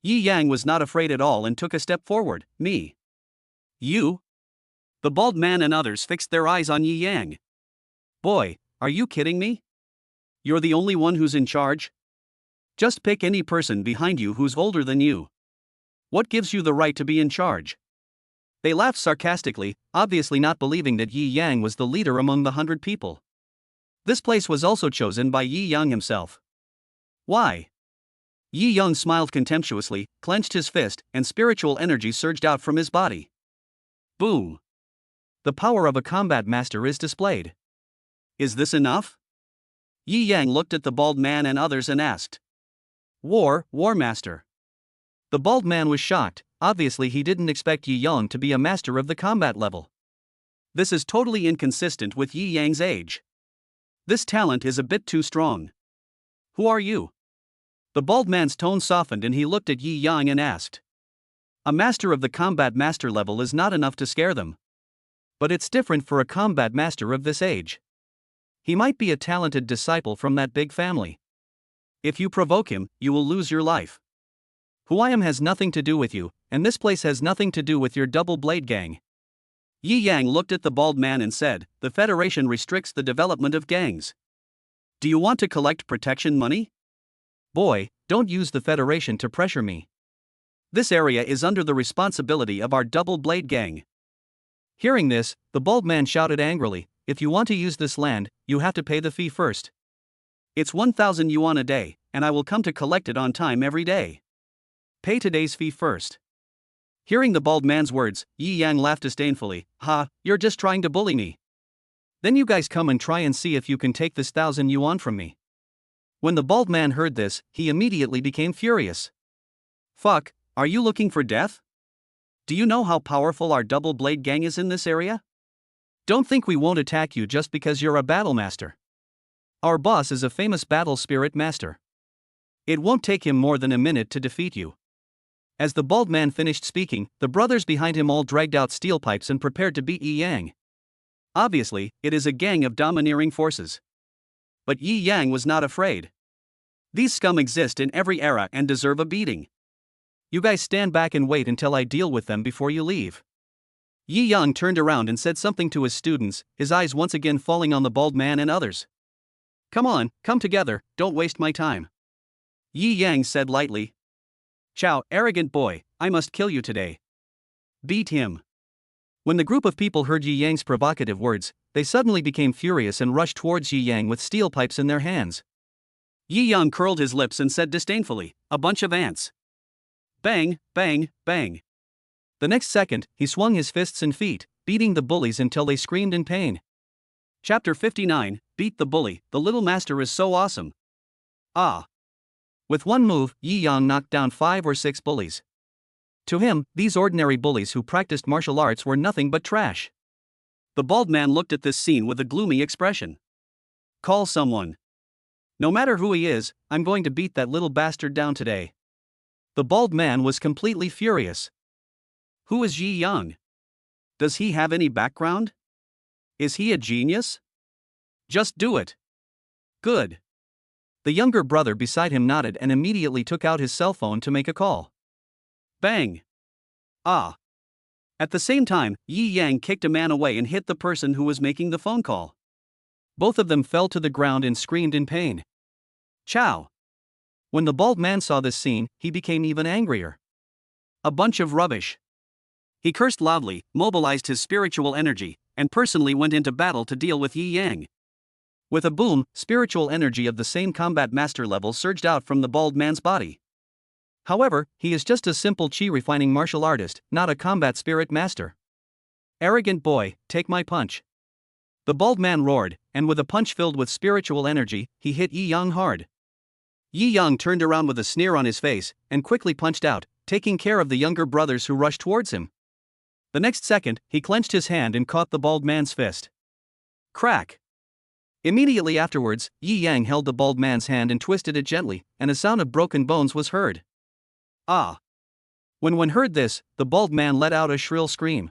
Yi Yang was not afraid at all and took a step forward. "Me? You?" The bald man and others fixed their eyes on Yi Yang. "Boy, are you kidding me? You're the only one who's in charge? Just pick any person behind you who's older than you. What gives you the right to be in charge?" They laughed sarcastically, obviously not believing that Yi Yang was the leader among the 100 people. This place was also chosen by Yi Yang himself. Why? Yi Yang smiled contemptuously, clenched his fist, and spiritual energy surged out from his body. Boom! The power of a combat master is displayed. Is this enough? Yi Yang looked at the bald man and others and asked. War master. The bald man was shocked. Obviously he didn't expect Yi Yang to be a master of the combat level. This is totally inconsistent with Yi Yang's age. This talent is a bit too strong. Who are you? The bald man's tone softened and he looked at Yi Yang and asked. A master of the combat master level is not enough to scare them. But it's different for a combat master of this age. He might be a talented disciple from that big family. If you provoke him, you will lose your life. Who I am has nothing to do with you, and this place has nothing to do with your double blade gang. Yi Yang looked at the bald man and said, the Federation restricts the development of gangs. Do you want to collect protection money? Boy, don't use the Federation to pressure me. This area is under the responsibility of our double blade gang. Hearing this, the bald man shouted angrily, if you want to use this land, you have to pay the fee first. It's 1,000 yuan a day, and I will come to collect it on time every day. Pay today's fee first. Hearing the bald man's words, Yi Yang laughed disdainfully. Ha, you're just trying to bully me. Then you guys come and try and see if you can take this 1,000 yuan from me. When the bald man heard this, he immediately became furious. Fuck, are you looking for death? Do you know how powerful our double blade gang is in this area? Don't think we won't attack you just because you're a battle master. Our boss is a famous battle spirit master. It won't take him more than a minute to defeat you." As the bald man finished speaking, the brothers behind him all dragged out steel pipes and prepared to beat Yi Yang. Obviously, it is a gang of domineering forces. But Yi Yang was not afraid. These scum exist in every era and deserve a beating. You guys stand back and wait until I deal with them before you leave. Yi Yang turned around and said something to his students, his eyes once again falling on the bald man and others. "Come on, come together, don't waste my time." Yi Yang said lightly. "Chow, arrogant boy, I must kill you today. Beat him." When the group of people heard Yi Yang's provocative words, they suddenly became furious and rushed towards Yi Yang with steel pipes in their hands. Yi Yang curled his lips and said disdainfully, "A bunch of ants." Bang, bang, bang. The next second, he swung his fists and feet, beating the bullies until they screamed in pain. Chapter 59, Beat the Bully, the Little Master is so awesome. Ah. With one move, Yi Yang knocked down 5 or 6 bullies. To him, these ordinary bullies who practiced martial arts were nothing but trash. The bald man looked at this scene with a gloomy expression. "Call someone. No matter who he is, I'm going to beat that little bastard down today." The bald man was completely furious. Who is Yi Yang? Does he have any background? Is he a genius? Just do it. Good. The younger brother beside him nodded and immediately took out his cell phone to make a call. Bang. Ah. At the same time, Yi Yang kicked a man away and hit the person who was making the phone call. Both of them fell to the ground and screamed in pain. Chow. When the bald man saw this scene, he became even angrier. A bunch of rubbish. He cursed loudly, mobilized his spiritual energy, and personally went into battle to deal with Yi Yang. With a boom, spiritual energy of the same combat master level surged out from the bald man's body. However, he is just a simple chi-refining martial artist, not a combat spirit master. Arrogant boy, take my punch. The bald man roared, and with a punch filled with spiritual energy, he hit Yi Yang hard. Yi Yang turned around with a sneer on his face, and quickly punched out, taking care of the younger brothers who rushed towards him. The next second, he clenched his hand and caught the bald man's fist. Crack! Immediately afterwards, Yi Yang held the bald man's hand and twisted it gently, and a sound of broken bones was heard. Ah! When one heard this, the bald man let out a shrill scream.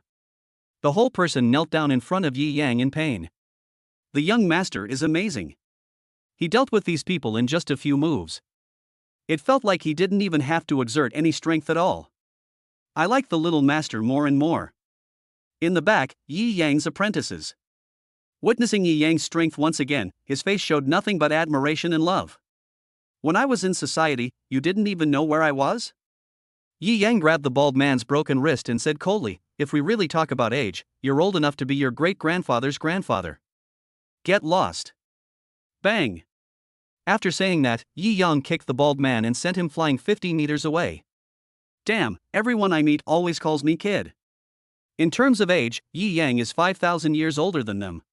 The whole person knelt down in front of Yi Yang in pain. The young master is amazing. He dealt with these people in just a few moves. It felt like he didn't even have to exert any strength at all. I like the little master more and more. In the back, Yi Yang's apprentices. Witnessing Yi Yang's strength once again, his face showed nothing but admiration and love. When I was in society, you didn't even know where I was? Yi Yang grabbed the bald man's broken wrist and said coldly, "If we really talk about age, you're old enough to be your great-grandfather's grandfather. Get lost." Bang! After saying that, Yi Yang kicked the bald man and sent him flying 50 meters away. Damn, everyone I meet always calls me kid. In terms of age, Yi Yang is 5,000 years older than them.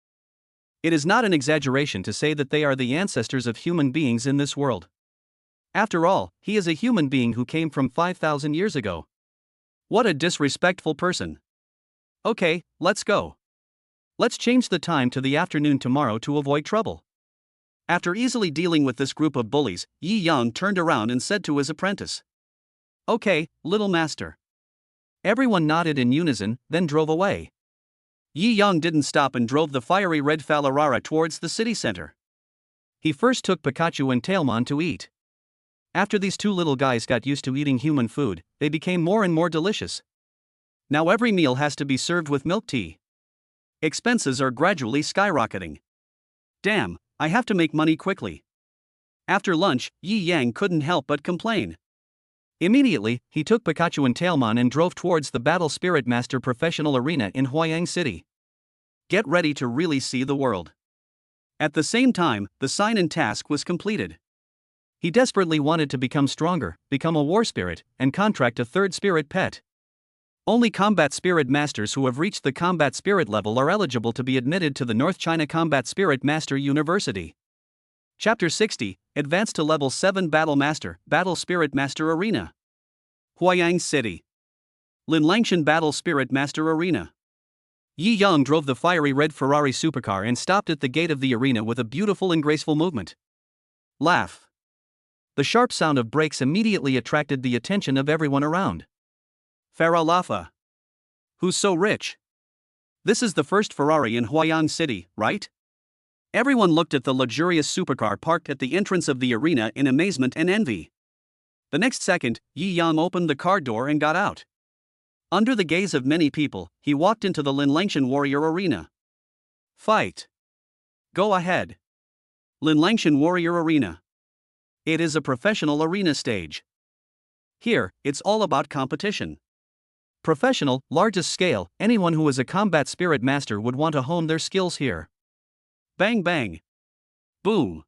It is not an exaggeration to say that they are the ancestors of human beings in this world. After all, he is a human being who came from 5,000 years ago. What a disrespectful person. Okay, let's go. Let's change the time to the afternoon tomorrow to avoid trouble. After easily dealing with this group of bullies, Yi Yang turned around and said to his apprentice. Okay, little master. Everyone nodded in unison, then drove away. Yi Yang didn't stop and drove the fiery red Falarara towards the city center. He first took Pikachu and Tailmon to eat. After these two little guys got used to eating human food, they became more and more delicious. Now every meal has to be served with milk tea. Expenses are gradually skyrocketing. Damn, I have to make money quickly. After lunch, Yi Yang couldn't help but complain. Immediately, he took Pikachu and Tailmon and drove towards the Battle Spirit Master Professional Arena in Huayang City. Get ready to really see the world. At the same time, the sign-in task was completed. He desperately wanted to become stronger, become a war spirit, and contract a third spirit pet. Only combat spirit masters who have reached the combat spirit level are eligible to be admitted to the North China Combat Spirit Master University. Chapter 60, Advance to Level 7 Battle Master, Battle Spirit Master Arena. Huayang City. Linlangshan Battle Spirit Master Arena. Yi Yang drove the fiery red Ferrari supercar and stopped at the gate of the arena with a beautiful and graceful movement. Laugh. The sharp sound of brakes immediately attracted the attention of everyone around. Farah Lafa. Who's so rich? This is the first Ferrari in Huayang City, right? Everyone looked at the luxurious supercar parked at the entrance of the arena in amazement and envy. The next second, Yi Yang opened the car door and got out. Under the gaze of many people, he walked into the Linlangshan Warrior Arena. Fight. Go ahead. Linlangshan Warrior Arena. It is a professional arena stage. Here, it's all about competition. Professional, largest scale, anyone who is a combat spirit master would want to hone their skills here. Bang bang. Boom.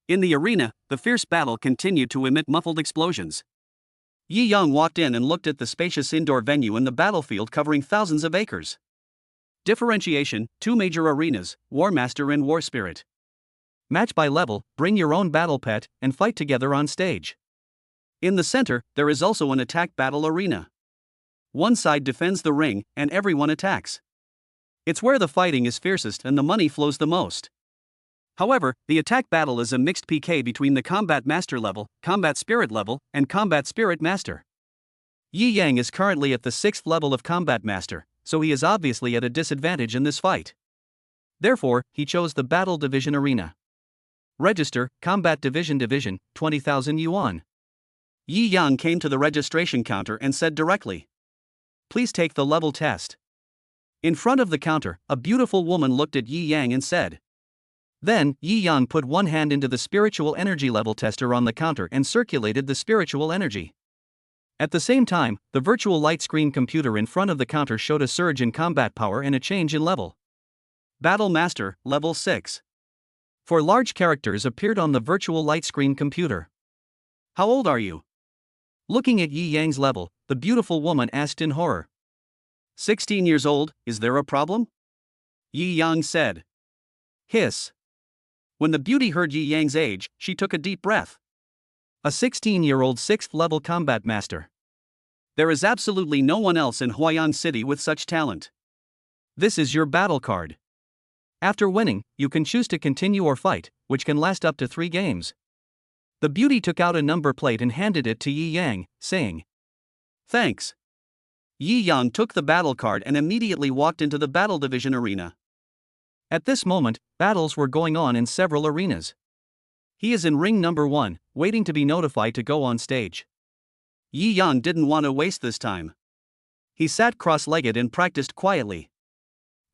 In the arena, the fierce battle continued to emit muffled explosions. Yi Yang walked in and looked at the spacious indoor venue in the battlefield covering thousands of acres. Differentiation, 2 major arenas, War Master and War Spirit. Match by level, bring your own battle pet, and fight together on stage. In the center, there is also an attack battle arena. One side defends the ring, and everyone attacks. It's where the fighting is fiercest and the money flows the most. However, the attack battle is a mixed PK between the Combat Master level, Combat Spirit level, and Combat Spirit Master. Yi Yang is currently at the 6th level of Combat Master, so he is obviously at a disadvantage in this fight. Therefore, he chose the Battle Division Arena. Register, Combat Division 20,000 yuan. Yi Yang came to the registration counter and said directly, "Please take the level test." In front of the counter, a beautiful woman looked at Yi Yang and said. Then, Yi Yang put one hand into the spiritual energy level tester on the counter and circulated the spiritual energy. At the same time, the virtual light screen computer in front of the counter showed a surge in combat power and a change in level. Battle Master, level 6. 4 large characters appeared on the virtual light screen computer. How old are you? Looking at Yi Yang's level, the beautiful woman asked in horror. 16 years old, is there a problem? Yi Yang said. Hiss. When the beauty heard Yi Yang's age, she took a deep breath. A 16-year-old 6th level combat master. There is absolutely no one else in Huayang City with such talent. This is your battle card. After winning, you can choose to continue or fight, which can last up to 3 games. The beauty took out a number plate and handed it to Yi Yang, saying, Thanks. Yi Yang took the battle card and immediately walked into the Battle Division arena. At this moment, battles were going on in several arenas. He is in ring number 1, waiting to be notified to go on stage. Yi Yang didn't want to waste this time. He sat cross-legged and practiced quietly.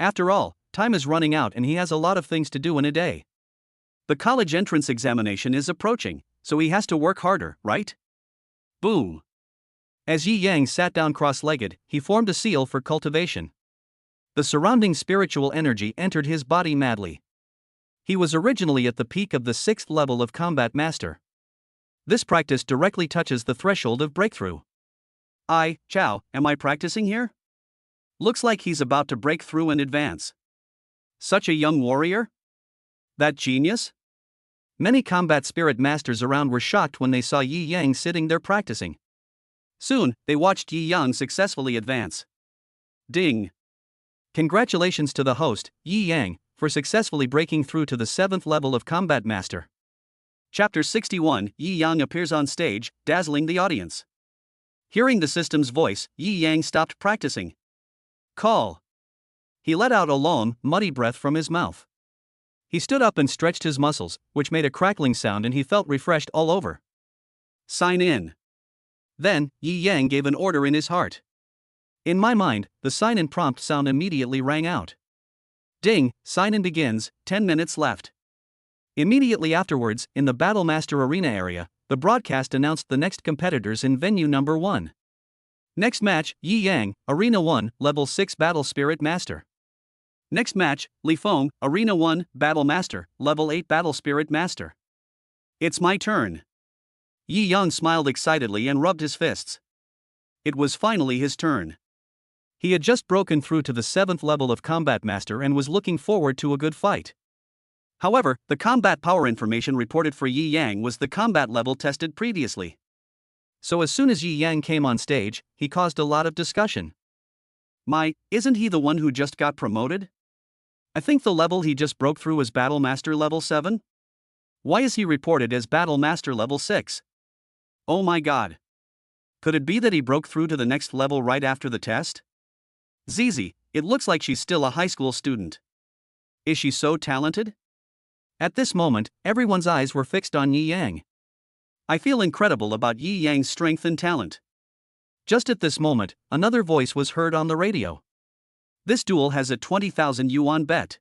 After all, time is running out and he has a lot of things to do in a day. The college entrance examination is approaching, so he has to work harder, right? Boom. As Yi Yang sat down cross-legged, he formed a seal for cultivation. The surrounding spiritual energy entered his body madly. He was originally at the peak of the 6th level of Combat Master. This practice directly touches the threshold of breakthrough. Chow, am I practicing here? Looks like he's about to break through and advance. Such a young warrior? That genius? Many combat spirit masters around were shocked when they saw Yi Yang sitting there practicing. Soon, they watched Yi Yang successfully advance. Ding! Congratulations to the host, Yi Yang, for successfully breaking through to the 7th level of Combat Master. Chapter 61, Yi Yang appears on stage, dazzling the audience. Hearing the system's voice, Yi Yang stopped practicing. Call. He let out a long, muddy breath from his mouth. He stood up and stretched his muscles, which made a crackling sound, and he felt refreshed all over. Sign in. Then, Yi Yang gave an order in his heart. In my mind, the sign-in prompt sound immediately rang out. Ding, sign-in begins, 10 minutes left. Immediately afterwards, in the Battle Master Arena area, the broadcast announced the next competitors in venue number 1. Next match, Yi Yang, Arena 1, Level 6 Battle Spirit Master. Next match, Li Feng, Arena 1, Battle Master, Level 8 Battle Spirit Master. It's my turn. Yi Yang smiled excitedly and rubbed his fists. It was finally his turn. He had just broken through to the 7th level of Combat Master and was looking forward to a good fight. However, the combat power information reported for Yi Yang was the combat level tested previously. So as soon as Yi Yang came on stage, he caused a lot of discussion. Isn't he the one who just got promoted? I think the level he just broke through was Battle Master level 7? Why is he reported as Battle Master level 6? Oh my god. Could it be that he broke through to the next level right after the test? Zizi, it looks like she's still a high school student. Is she so talented? At this moment, everyone's eyes were fixed on Yi Yang. I feel incredible about Yi Yang's strength and talent. Just at this moment, another voice was heard on the radio. This duel has a 20,000 yuan bet.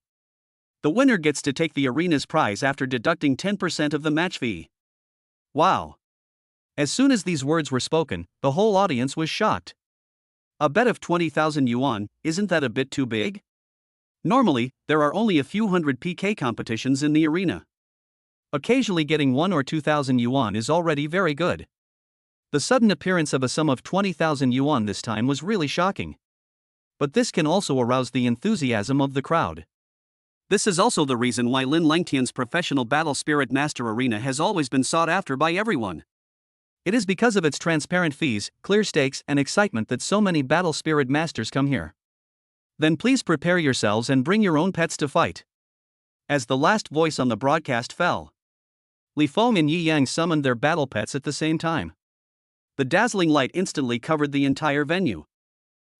The winner gets to take the arena's prize after deducting 10% of the match fee. Wow. As soon as these words were spoken, the whole audience was shocked. A bet of 20,000 yuan, isn't that a bit too big? Normally, there are only a few hundred PK competitions in the arena. Occasionally getting 1 or 2,000 yuan is already very good. The sudden appearance of a sum of 20,000 yuan this time was really shocking. But this can also arouse the enthusiasm of the crowd. This is also the reason why Lin Langtian's professional Battle Spirit Master Arena has always been sought after by everyone. It is because of its transparent fees, clear stakes, and excitement that so many Battle Spirit Masters come here. Then please prepare yourselves and bring your own pets to fight. As the last voice on the broadcast fell, Li Feng and Yi Yang summoned their battle pets at the same time. The dazzling light instantly covered the entire venue.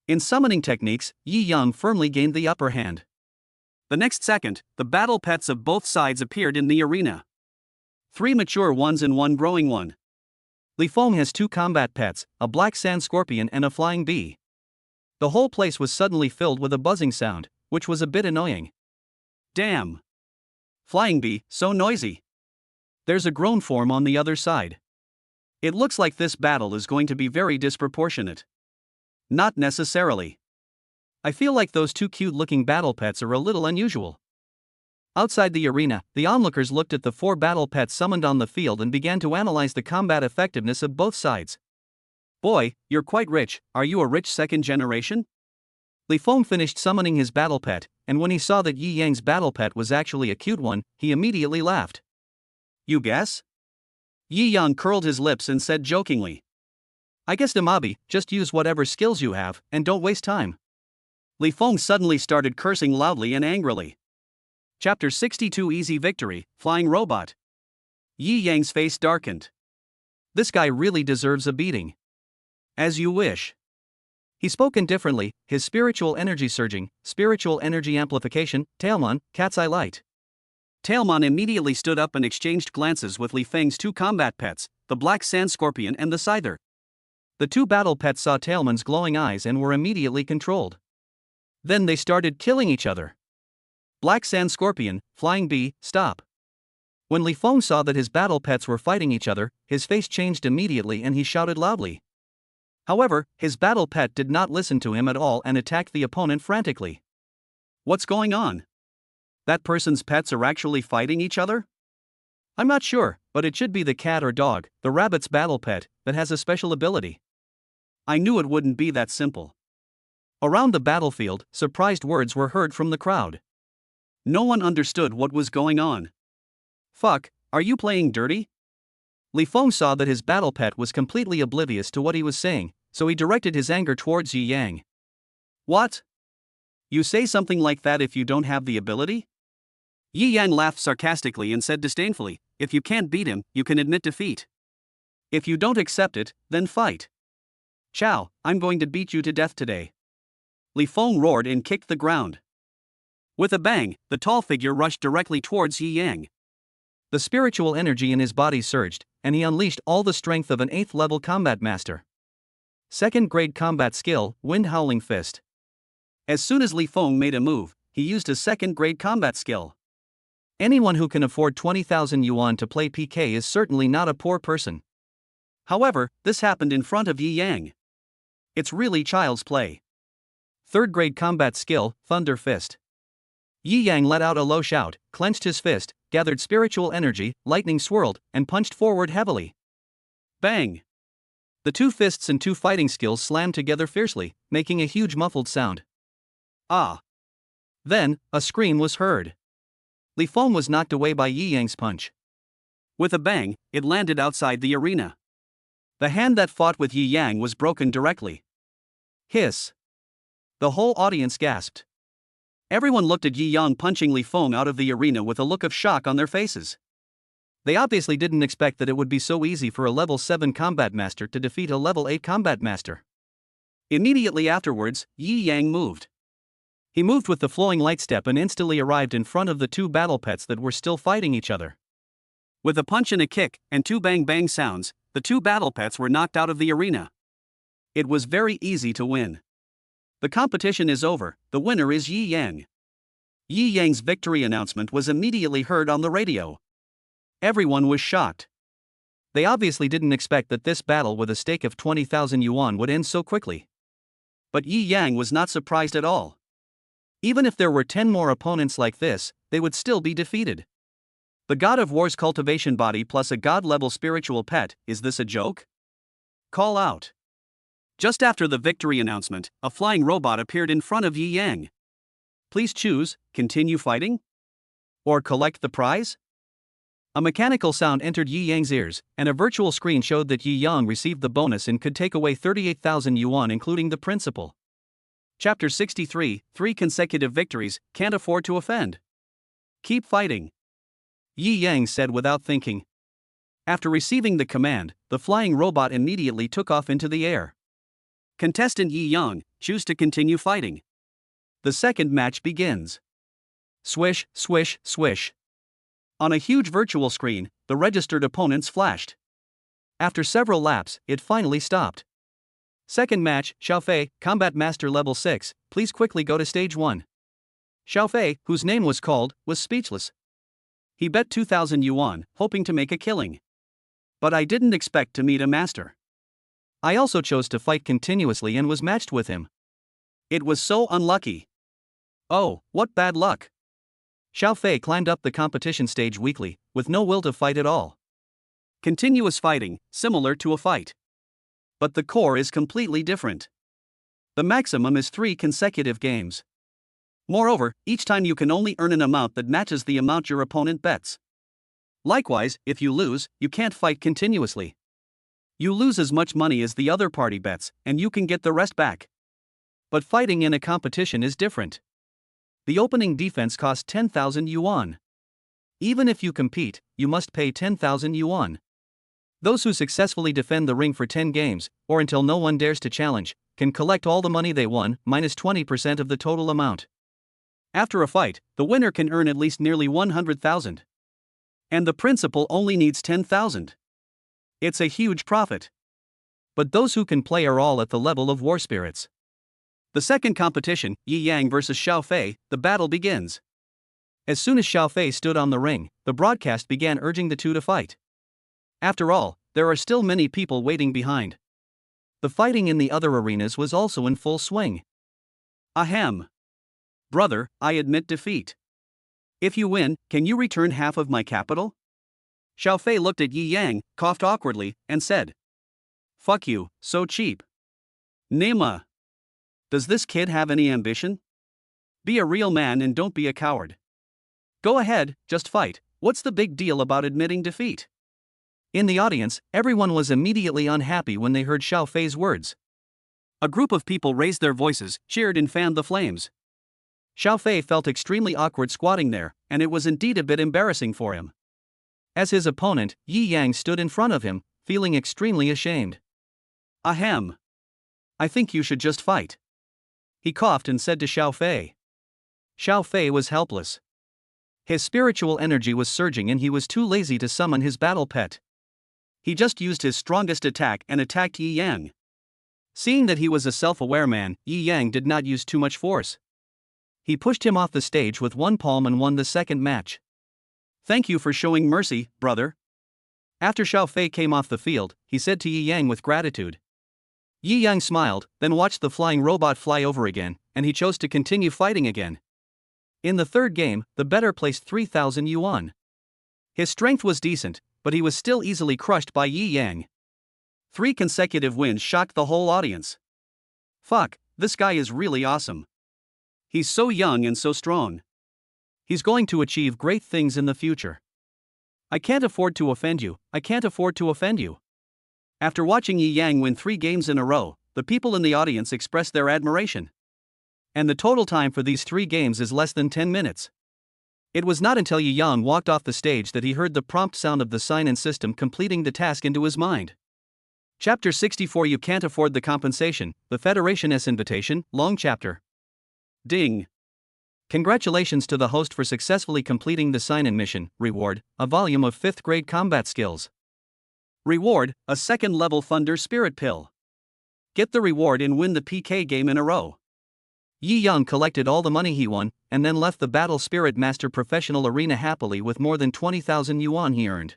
In summoning techniques, Yi Yang firmly gained the upper hand. The next second, the battle pets of both sides appeared in the arena. 3 mature ones and 1 growing one. Li Feng has 2 combat pets, a black sand scorpion and a flying bee. The whole place was suddenly filled with a buzzing sound, which was a bit annoying. Damn! Flying bee, so noisy. There's a grown form on the other side. It looks like this battle is going to be very disproportionate. Not necessarily. I feel like those 2 cute-looking battle pets are a little unusual. Outside the arena, the onlookers looked at the 4 battle pets summoned on the field and began to analyze the combat effectiveness of both sides. Boy, you're quite rich, are you a rich second generation? Li Feng finished summoning his battle pet, and when he saw that Yi Yang's battle pet was actually a cute one, he immediately laughed. You guess? Yi Yang curled his lips and said jokingly. I guess Damabi, just use whatever skills you have, and don't waste time. Li Feng suddenly started cursing loudly and angrily. Chapter 62 Easy Victory, Flying Robot. Yi Yang's face darkened. This guy really deserves a beating. As you wish. He spoke indifferently, his spiritual energy surging, spiritual energy amplification, Tailmon, Cat's Eye Light. Tailmon immediately stood up and exchanged glances with Li Feng's 2 combat pets, the black sand scorpion and the scyther. The 2 battle pets saw Tailmon's glowing eyes and were immediately controlled. Then they started killing each other. Black sand scorpion, flying bee, stop. When Li Feng saw that his battle pets were fighting each other, his face changed immediately and he shouted loudly. However, his battle pet did not listen to him at all and attacked the opponent frantically. What's going on? That person's pets are actually fighting each other? I'm not sure, but it should be the cat or dog, the rabbit's battle pet, that has a special ability. I knew it wouldn't be that simple. Around the battlefield, surprised words were heard from the crowd. No one understood what was going on. Fuck, are you playing dirty? Li Feng saw that his battle pet was completely oblivious to what he was saying, so he directed his anger towards Yi Yang. What? You say something like that if you don't have the ability? Yi Yang laughed sarcastically and said disdainfully, if you can't beat him, you can admit defeat. If you don't accept it, then fight. Chow, I'm going to beat you to death today. Li Feng roared and kicked the ground. With a bang, the tall figure rushed directly towards Yi Yang. The spiritual energy in his body surged, and he unleashed all the strength of an 8th level combat master. 2nd grade combat skill, Wind Howling Fist. As soon as Li Feng made a move, he used a 2nd grade combat skill. Anyone who can afford 20,000 yuan to play PK is certainly not a poor person. However, this happened in front of Yi Yang. It's really child's play. 3rd grade combat skill, Thunder Fist. Yi Yang let out a low shout, clenched his fist, gathered spiritual energy, lightning swirled, and punched forward heavily. Bang! The 2 fists and 2 fighting skills slammed together fiercely, making a huge muffled sound. Ah! Then, a scream was heard. Li Feng was knocked away by Yi Yang's punch. With a bang, it landed outside the arena. The hand that fought with Yi Yang was broken directly. Hiss! The whole audience gasped. Everyone looked at Yi Yang punching Li Feng out of the arena with a look of shock on their faces. They obviously didn't expect that it would be so easy for a level 7 combat master to defeat a level 8 combat master. Immediately afterwards, Yi Yang moved. He moved with the flowing light step and instantly arrived in front of the two battle pets that were still fighting each other. With a punch and a kick, and two bang-bang sounds, the two battle pets were knocked out of the arena. It was very easy to win. The competition is over, the winner is Yi Yang. Yi Yang's victory announcement was immediately heard on the radio. Everyone was shocked. They obviously didn't expect that this battle with a stake of 20,000 yuan would end so quickly. But Yi Yang was not surprised at all. Even if there were 10 more opponents like this, they would still be defeated. The God of War's cultivation body plus a god-level spiritual pet, is this a joke? Call out. Just after the victory announcement, a flying robot appeared in front of Yi Yang. Please choose, continue fighting? Or collect the prize? A mechanical sound entered Yi Yang's ears, and a virtual screen showed that Yi Yang received the bonus and could take away 38,000 yuan including the principal. Chapter 63, 3 consecutive victories, can't afford to offend. Keep fighting. Yi Yang said without thinking. After receiving the command, the flying robot immediately took off into the air. Contestant Yi Yang, choose to continue fighting. The second match begins. Swish, swish, swish. On a huge virtual screen, the registered opponents flashed. After several laps, it finally stopped. Second match, Xiaofei, Combat Master Level 6, please quickly go to Stage 1. Xiaofei, whose name was called, was speechless. He bet 2,000 yuan, hoping to make a killing. But I didn't expect to meet a master. I also chose to fight continuously and was matched with him. It was so unlucky. Oh, what bad luck. Xiaofei climbed up the competition stage weakly, with no will to fight at all. Continuous fighting, similar to a fight. But the core is completely different. The maximum is 3 consecutive games. Moreover, each time you can only earn an amount that matches the amount your opponent bets. Likewise, if you lose, you can't fight continuously. You lose as much money as the other party bets, and you can get the rest back. But fighting in a competition is different. The opening defense costs 10,000 yuan. Even if you compete, you must pay 10,000 yuan. Those who successfully defend the ring for 10 games, or until no one dares to challenge, can collect all the money they won, minus 20% of the total amount. After a fight, the winner can earn at least nearly 100,000. And the principal only needs 10,000. It's a huge profit. But those who can play are all at the level of war spirits. The second competition, Yi Yang vs Xiaofei, the battle begins. As soon as Xiaofei stood on the ring, the broadcast began urging the two to fight. After all, there are still many people waiting behind. The fighting in the other arenas was also in full swing. Ahem. Brother, I admit defeat. If you win, can you return half of my capital? Xiaofei looked at Yi Yang, coughed awkwardly, and said. Fuck you, so cheap. Nema. Does this kid have any ambition? Be a real man and don't be a coward. Go ahead, just fight, what's the big deal about admitting defeat? In the audience, everyone was immediately unhappy when they heard Xiaofei's words. A group of people raised their voices, cheered and fanned the flames. Xiaofei felt extremely awkward squatting there, and it was indeed a bit embarrassing for him. As his opponent, Yi Yang stood in front of him, feeling extremely ashamed. Ahem. I think you should just fight. He coughed and said to Xiaofei. Xiaofei was helpless. His spiritual energy was surging and he was too lazy to summon his battle pet. He just used his strongest attack and attacked Yi Yang. Seeing that he was a self-aware man, Yi Yang did not use too much force. He pushed him off the stage with one palm and won the second match. Thank you for showing mercy, brother. After Xiaofei came off the field, he said to Yi Yang with gratitude. Yi Yang smiled, then watched the flying robot fly over again, and he chose to continue fighting again. In the third game, the bettor placed 3,000 yuan. His strength was decent, but he was still easily crushed by Yi Yang. 3 consecutive wins shocked the whole audience. Fuck, this guy is really awesome. He's so young and so strong. He's going to achieve great things in the future. I can't afford to offend you, I can't afford to offend you. After watching Yi Yang win 3 games in a row, the people in the audience expressed their admiration. And the total time for these 3 games is less than 10 minutes. It was not until Yi Yang walked off the stage that he heard the prompt sound of the sign-in system completing the task into his mind. Chapter 64 You Can't Afford the Compensation, the Federation's Invitation, Long Chapter. Ding! Congratulations to the host for successfully completing the sign-in mission, Reward, a volume of 5th grade combat skills. Reward, a 2nd-level Thunder Spirit Pill. Get the reward and win the PK game in a row. Yi Yang collected all the money he won, and then left the Battle Spirit Master Professional Arena happily with more than 20,000 yuan he earned.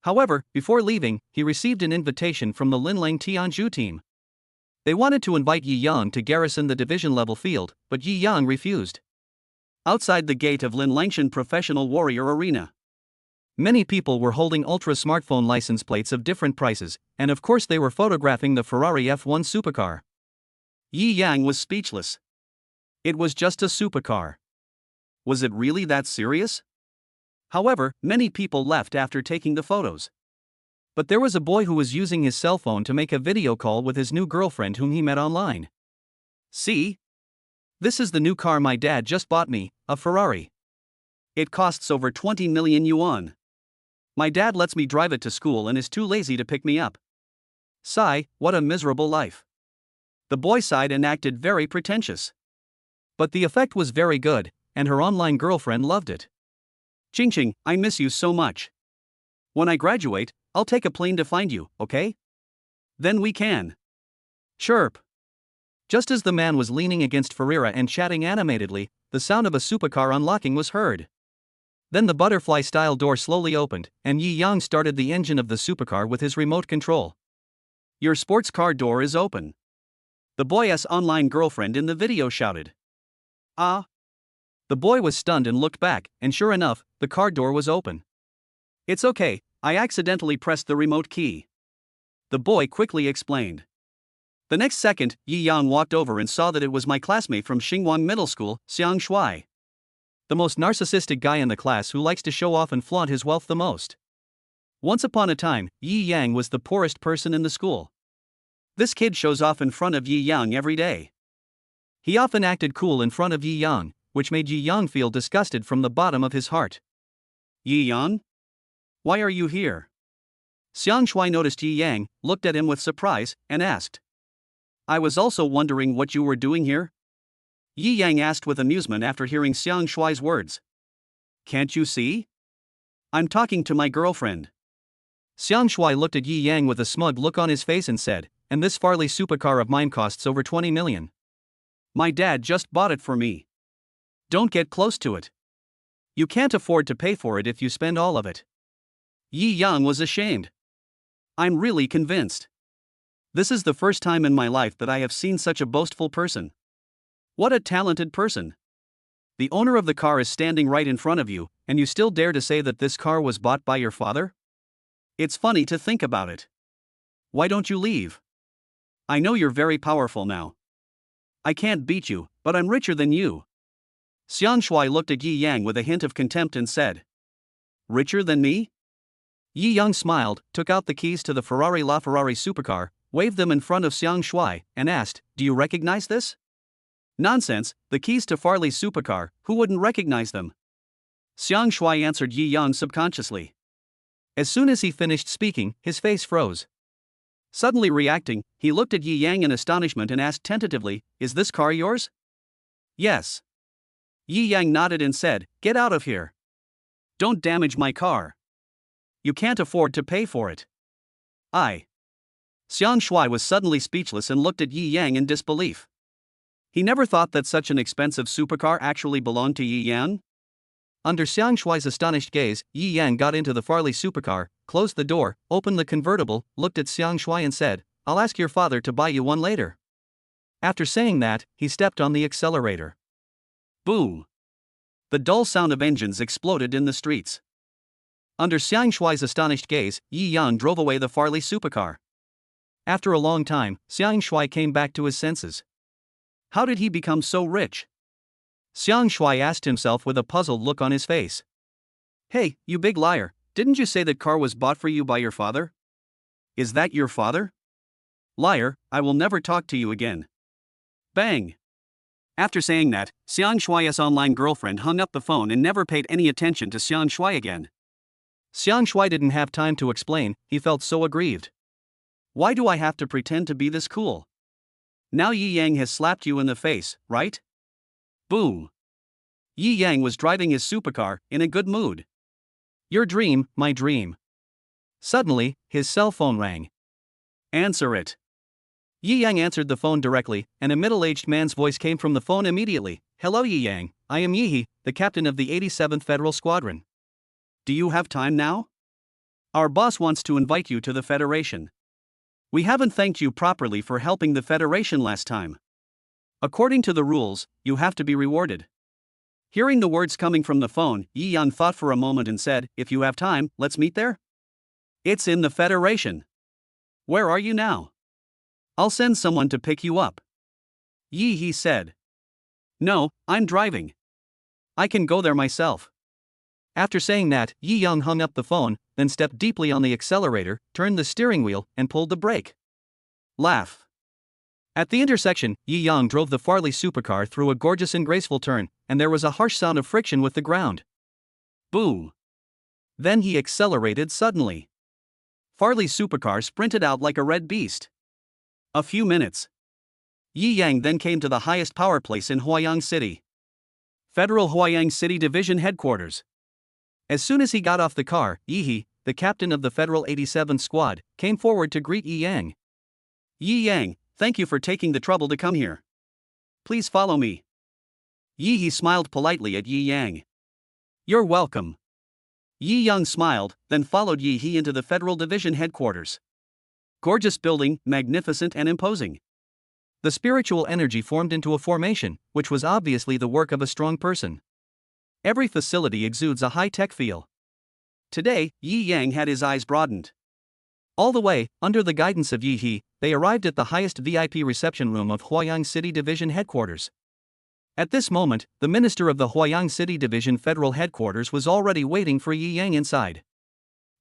However, before leaving, he received an invitation from the Linlang Tianzhu team. They wanted to invite Yi Yang to garrison the division-level field, but Yi Yang refused. Outside the gate of Linlangshan Professional Warrior Arena, many people were holding ultra-smartphone license plates of different prices, and of course they were photographing the Ferrari F1 supercar. Yi Yang was speechless. It was just a supercar. Was it really that serious? However, many people left after taking the photos. But there was a boy who was using his cell phone to make a video call with his new girlfriend whom he met online. See? This is the new car my dad just bought me, a Ferrari. It costs over 20 million yuan. My dad lets me drive it to school and is too lazy to pick me up. Sigh, what a miserable life. The boy sighed and acted very pretentious. But the effect was very good, and her online girlfriend loved it. Ching, I miss you so much. When I graduate, I'll take a plane to find you, okay? Then we can. Chirp. Just as the man was leaning against Ferreira and chatting animatedly, the sound of a supercar unlocking was heard. Then the butterfly-style door slowly opened, and Yi Yang started the engine of the supercar with his remote control. Your sports car door is open. The boy's online girlfriend in the video shouted. Ah! The boy was stunned and looked back, and sure enough, the car door was open. It's okay, I accidentally pressed the remote key. The boy quickly explained. The next second, Yi Yang walked over and saw that it was my classmate from Xinguang Middle School, Xiang Shuai. The most narcissistic guy in the class who likes to show off and flaunt his wealth the most. Once upon a time, Yi Yang was the poorest person in the school. This kid shows off in front of Yi Yang every day. He often acted cool in front of Yi Yang, which made Yi Yang feel disgusted from the bottom of his heart. Yi Yang? Why are you here? Xiang Shuai noticed Yi Yang, looked at him with surprise, and asked. I was also wondering what you were doing here? Yi Yang asked with amusement after hearing Xiang Shuai's words. Can't you see? I'm talking to my girlfriend. Xiang Shuai looked at Yi Yang with a smug look on his face and said, and this Farley supercar of mine costs over 20 million. My dad just bought it for me. Don't get close to it. You can't afford to pay for it if you spend all of it. Yi Yang was ashamed. I'm really convinced. This is the first time in my life that I have seen such a boastful person. What a talented person. The owner of the car is standing right in front of you, and you still dare to say that this car was bought by your father? It's funny to think about it. Why don't you leave? I know you're very powerful now. I can't beat you, but I'm richer than you. Xiang Shuai looked at Yi Yang with a hint of contempt and said. Richer than me? Yi Yang smiled, took out the keys to the Ferrari LaFerrari supercar, waved them in front of Xiang Shuai, and asked, Do you recognize this? Nonsense, the keys to Farley's supercar, who wouldn't recognize them? Xiang Shuai answered Yi Yang subconsciously. As soon as he finished speaking, his face froze. Suddenly reacting, he looked at Yi Yang in astonishment and asked tentatively, Is this car yours? Yes. Yi Yang nodded and said, Get out of here. Don't damage my car. You can't afford to pay for it. Xiang Shuai was suddenly speechless and looked at Yi Yang in disbelief. He never thought that such an expensive supercar actually belonged to Yi Yang. Under Xiang Shuai's astonished gaze, Yi Yang got into the Farley supercar, closed the door, opened the convertible, looked at Xiang Shuai and said, I'll ask your father to buy you one later. After saying that, he stepped on the accelerator. Boom! The dull sound of engines exploded in the streets. Under Xiang Shuai's astonished gaze, Yi Yang drove away the Farley supercar. After a long time, Xiang Shuai came back to his senses. How did he become so rich? Xiang Shuai asked himself with a puzzled look on his face. Hey, you big liar, didn't you say that car was bought for you by your father? Is that your father? Liar, I will never talk to you again. Bang! After saying that, Xiang Shuai's online girlfriend hung up the phone and never paid any attention to Xiang Shuai again. Xiang Shuai didn't have time to explain, he felt so aggrieved. Why do I have to pretend to be this cool? Now Yi Yang has slapped you in the face, right? Boom. Yi Yang was driving his supercar, in a good mood. Your dream, my dream. Suddenly, his cell phone rang. Answer it. Yi Yang answered the phone directly, and a middle-aged man's voice came from the phone immediately. Hello Yi Yang, I am Yi He, the captain of the 87th Federal Squadron. Do you have time now? Our boss wants to invite you to the Federation. We haven't thanked you properly for helping the Federation last time. According to the rules, you have to be rewarded. Hearing the words coming from the phone, Yi Yang thought for a moment and said, if you have time, let's meet there? It's in the Federation. Where are you now? I'll send someone to pick you up. Yi He said. No, I'm driving. I can go there myself. After saying that, Yi Yang hung up the phone, then stepped deeply on the accelerator, turned the steering wheel, and pulled the brake. Laugh. At the intersection, Yi Yang drove the Farley supercar through a gorgeous and graceful turn, and there was a harsh sound of friction with the ground. Boom. Then he accelerated suddenly. Farley's supercar sprinted out like a red beast. A few minutes. Yi Yang then came to the highest power place in Huayang City. Federal Huayang City Division Headquarters. As soon as he got off the car, Yi He, the captain of the Federal 87th Squad, came forward to greet Yi Yang. Yi Yang, thank you for taking the trouble to come here. Please follow me. Yi He smiled politely at Yi Yang. You're welcome. Yi Yang smiled, then followed Yi He into the Federal Division Headquarters. Gorgeous building, magnificent and imposing. The spiritual energy formed into a formation, which was obviously the work of a strong person. Every facility exudes a high-tech feel. Today, Yi Yang had his eyes broadened. All the way, under the guidance of Yi He, they arrived at the highest VIP reception room of Huayang City Division Headquarters. At this moment, the minister of the Huayang City Division Federal Headquarters was already waiting for Yi Yang inside.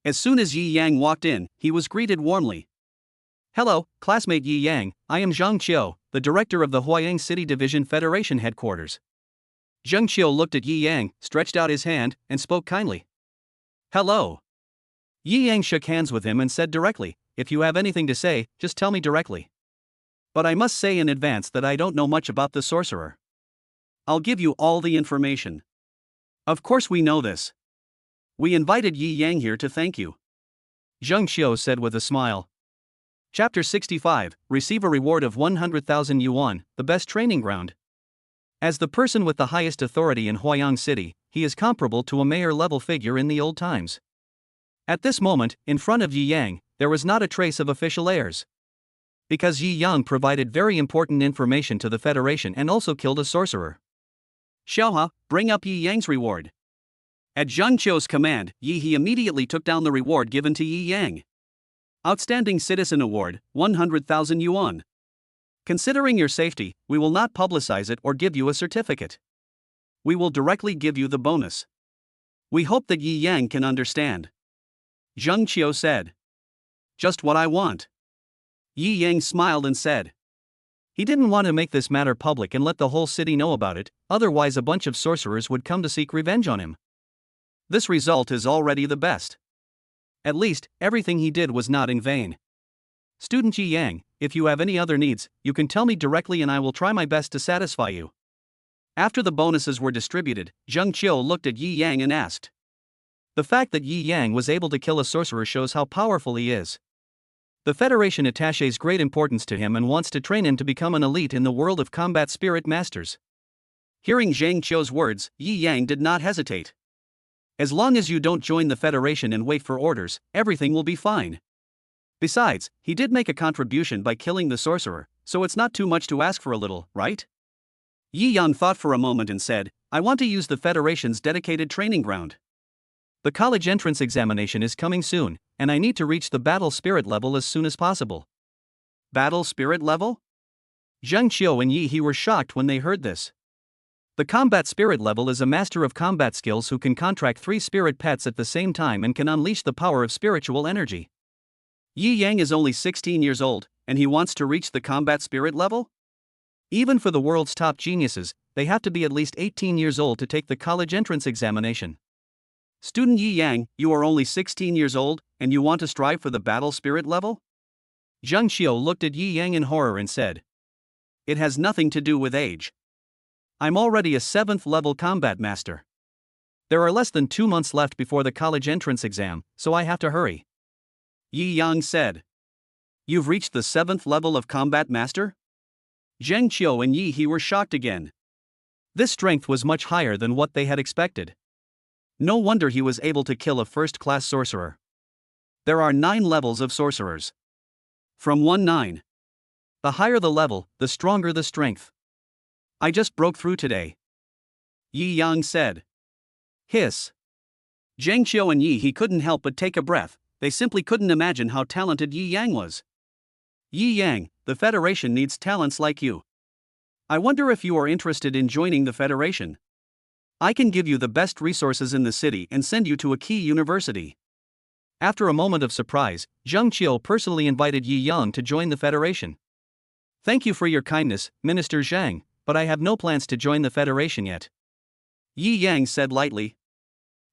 As soon as Yi Yang walked in, he was greeted warmly. Hello, classmate Yi Yang, I am Zhang Qiu, the director of the Huayang City Division Federation Headquarters. Zhang Qiu looked at Yi Yang, stretched out his hand, and spoke kindly. Hello. Yi Yang shook hands with him and said directly, if you have anything to say, just tell me directly. But I must say in advance that I don't know much about the sorcerer. I'll give you all the information. Of course we know this. We invited Yi Yang here to thank you. Zhang Qiu said with a smile. Chapter 65, Receive a reward of 100,000 yuan, the best training ground. As the person with the highest authority in Huayang City, he is comparable to a mayor-level figure in the old times. At this moment, in front of Yi Yang, there was not a trace of official heirs. Because Yi Yang provided very important information to the Federation and also killed a sorcerer. Xiaohua, bring up Yi Yang's reward. At Zhang Qiu's command, Yi He immediately took down the reward given to Yi Yang. Outstanding Citizen Award, 100,000 yuan. Considering your safety, we will not publicize it or give you a certificate. We will directly give you the bonus. We hope that Yi Yang can understand. Zhang Qiu said. Just what I want. Yi Yang smiled and said. He didn't want to make this matter public and let the whole city know about it, otherwise a bunch of sorcerers would come to seek revenge on him. This result is already the best. At least, everything he did was not in vain. Student Yi Yang, if you have any other needs, you can tell me directly and I will try my best to satisfy you. After the bonuses were distributed, Zhang Qiu looked at Yi Yang and asked. The fact that Yi Yang was able to kill a sorcerer shows how powerful he is. The Federation attaches great importance to him and wants to train him to become an elite in the world of combat spirit masters. Hearing Zhang Qiu's words, Yi Yang did not hesitate. As long as you don't join the Federation and wait for orders, everything will be fine. Besides, he did make a contribution by killing the sorcerer, so it's not too much to ask for a little, right? Yi Yang thought for a moment and said, I want to use the Federation's dedicated training ground. The college entrance examination is coming soon, and I need to reach the battle spirit level as soon as possible. Battle spirit level? Zhang Qiu and Yi He were shocked when they heard this. The combat spirit level is a master of combat skills who can contract 3 spirit pets at the same time and can unleash the power of spiritual energy. Yi Yang is only 16 years old, and he wants to reach the combat spirit level? Even for the world's top geniuses, they have to be at least 18 years old to take the college entrance examination. Student Yi Yang, you are only 16 years old, and you want to strive for the battle spirit level? Zhang Xiu looked at Yi Yang in horror and said, It has nothing to do with age. I'm already a 7th level combat master. There are less than 2 months left before the college entrance exam, so I have to hurry. Yi Yang said. You've reached the 7th level of combat master? Zheng Qiu and Yi He were shocked again. This strength was much higher than what they had expected. No wonder he was able to kill a first-class sorcerer. There are 9 levels of sorcerers. From 1-9. The higher the level, the stronger the strength. I just broke through today. Yi Yang said. Hiss. Zheng Qiu and Yi He couldn't help but take a breath. They simply couldn't imagine how talented Yi Yang was. Yi Yang, the Federation needs talents like you. I wonder if you are interested in joining the Federation. I can give you the best resources in the city and send you to a key university. After a moment of surprise, Zheng Qiu personally invited Yi Yang to join the Federation. Thank you for your kindness, Minister Zhang, but I have no plans to join the Federation yet. Yi Yang said lightly.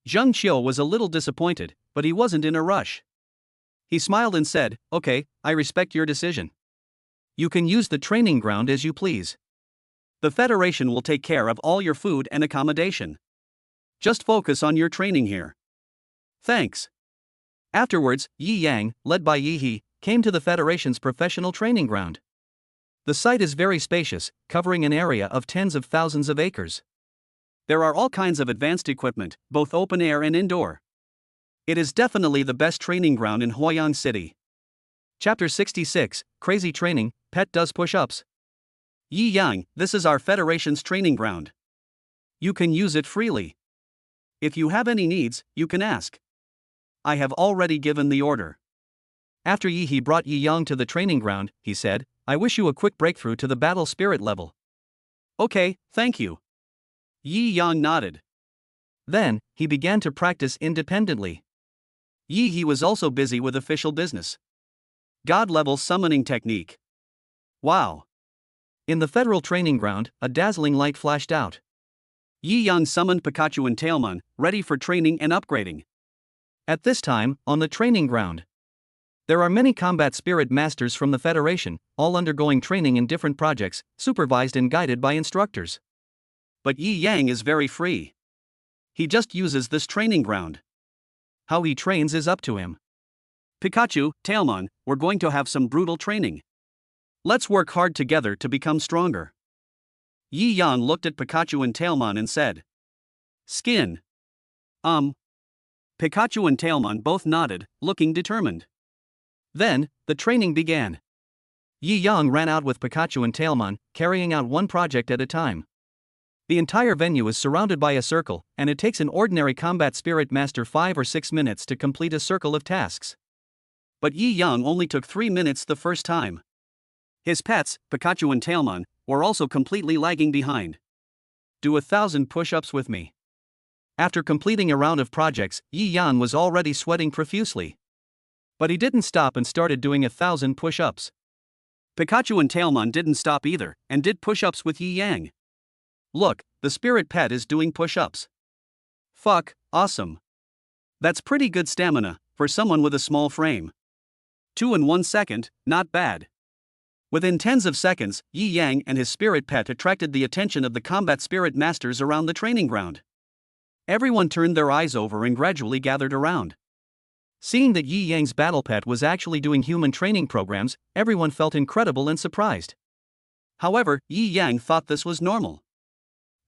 Zheng Qiu was a little disappointed, but he wasn't in a rush. He smiled and said, Okay, I respect your decision. You can use the training ground as you please. The Federation will take care of all your food and accommodation. Just focus on your training here. Thanks. Afterwards, Yi Yang, led by Yi He, came to the Federation's professional training ground. The site is very spacious, covering an area of tens of thousands of acres. There are all kinds of advanced equipment, both open air and indoor. It is definitely the best training ground in Huayang City. Chapter 66, Crazy Training, Pet Does Push-Ups. Yi Yang, this is our Federation's training ground. You can use it freely. If you have any needs, you can ask. I have already given the order. After Yi He brought Yi Yang to the training ground, he said, I wish you a quick breakthrough to the battle spirit level. Okay, thank you. Yi Yang nodded. Then, he began to practice independently. Yi He was also busy with official business. God-level summoning technique. Wow. In the federal training ground, a dazzling light flashed out. Yi Yang summoned Pikachu and Tailmon, ready for training and upgrading. At this time, on the training ground, there are many combat spirit masters from the Federation, all undergoing training in different projects, supervised and guided by instructors. But Yi Yang is very free. He just uses this training ground. How he trains is up to him. Pikachu, Tailmon, we're going to have some brutal training. Let's work hard together to become stronger. Yi Yang looked at Pikachu and Tailmon and said. Skin. Pikachu and Tailmon both nodded, looking determined. Then, the training began. Yi Yang ran out with Pikachu and Tailmon, carrying out one project at a time. The entire venue is surrounded by a circle, and it takes an ordinary combat spirit master 5 or 6 minutes to complete a circle of tasks. But Yi Yang only took 3 minutes the first time. His pets, Pikachu and Tailmon, were also completely lagging behind. Do 1,000 push-ups with me. After completing a round of projects, Yi Yang was already sweating profusely. But he didn't stop and started doing 1,000 push-ups. Pikachu and Tailmon didn't stop either, and did push-ups with Yi Yang. Look, the spirit pet is doing push-ups. Fuck, awesome. That's pretty good stamina, for someone with a small frame. 2 in 1 second, not bad. Within tens of seconds, Yi Yang and his spirit pet attracted the attention of the combat spirit masters around the training ground. Everyone turned their eyes over and gradually gathered around. Seeing that Yi Yang's battle pet was actually doing human training programs, everyone felt incredible and surprised. However, Yi Yang thought this was normal.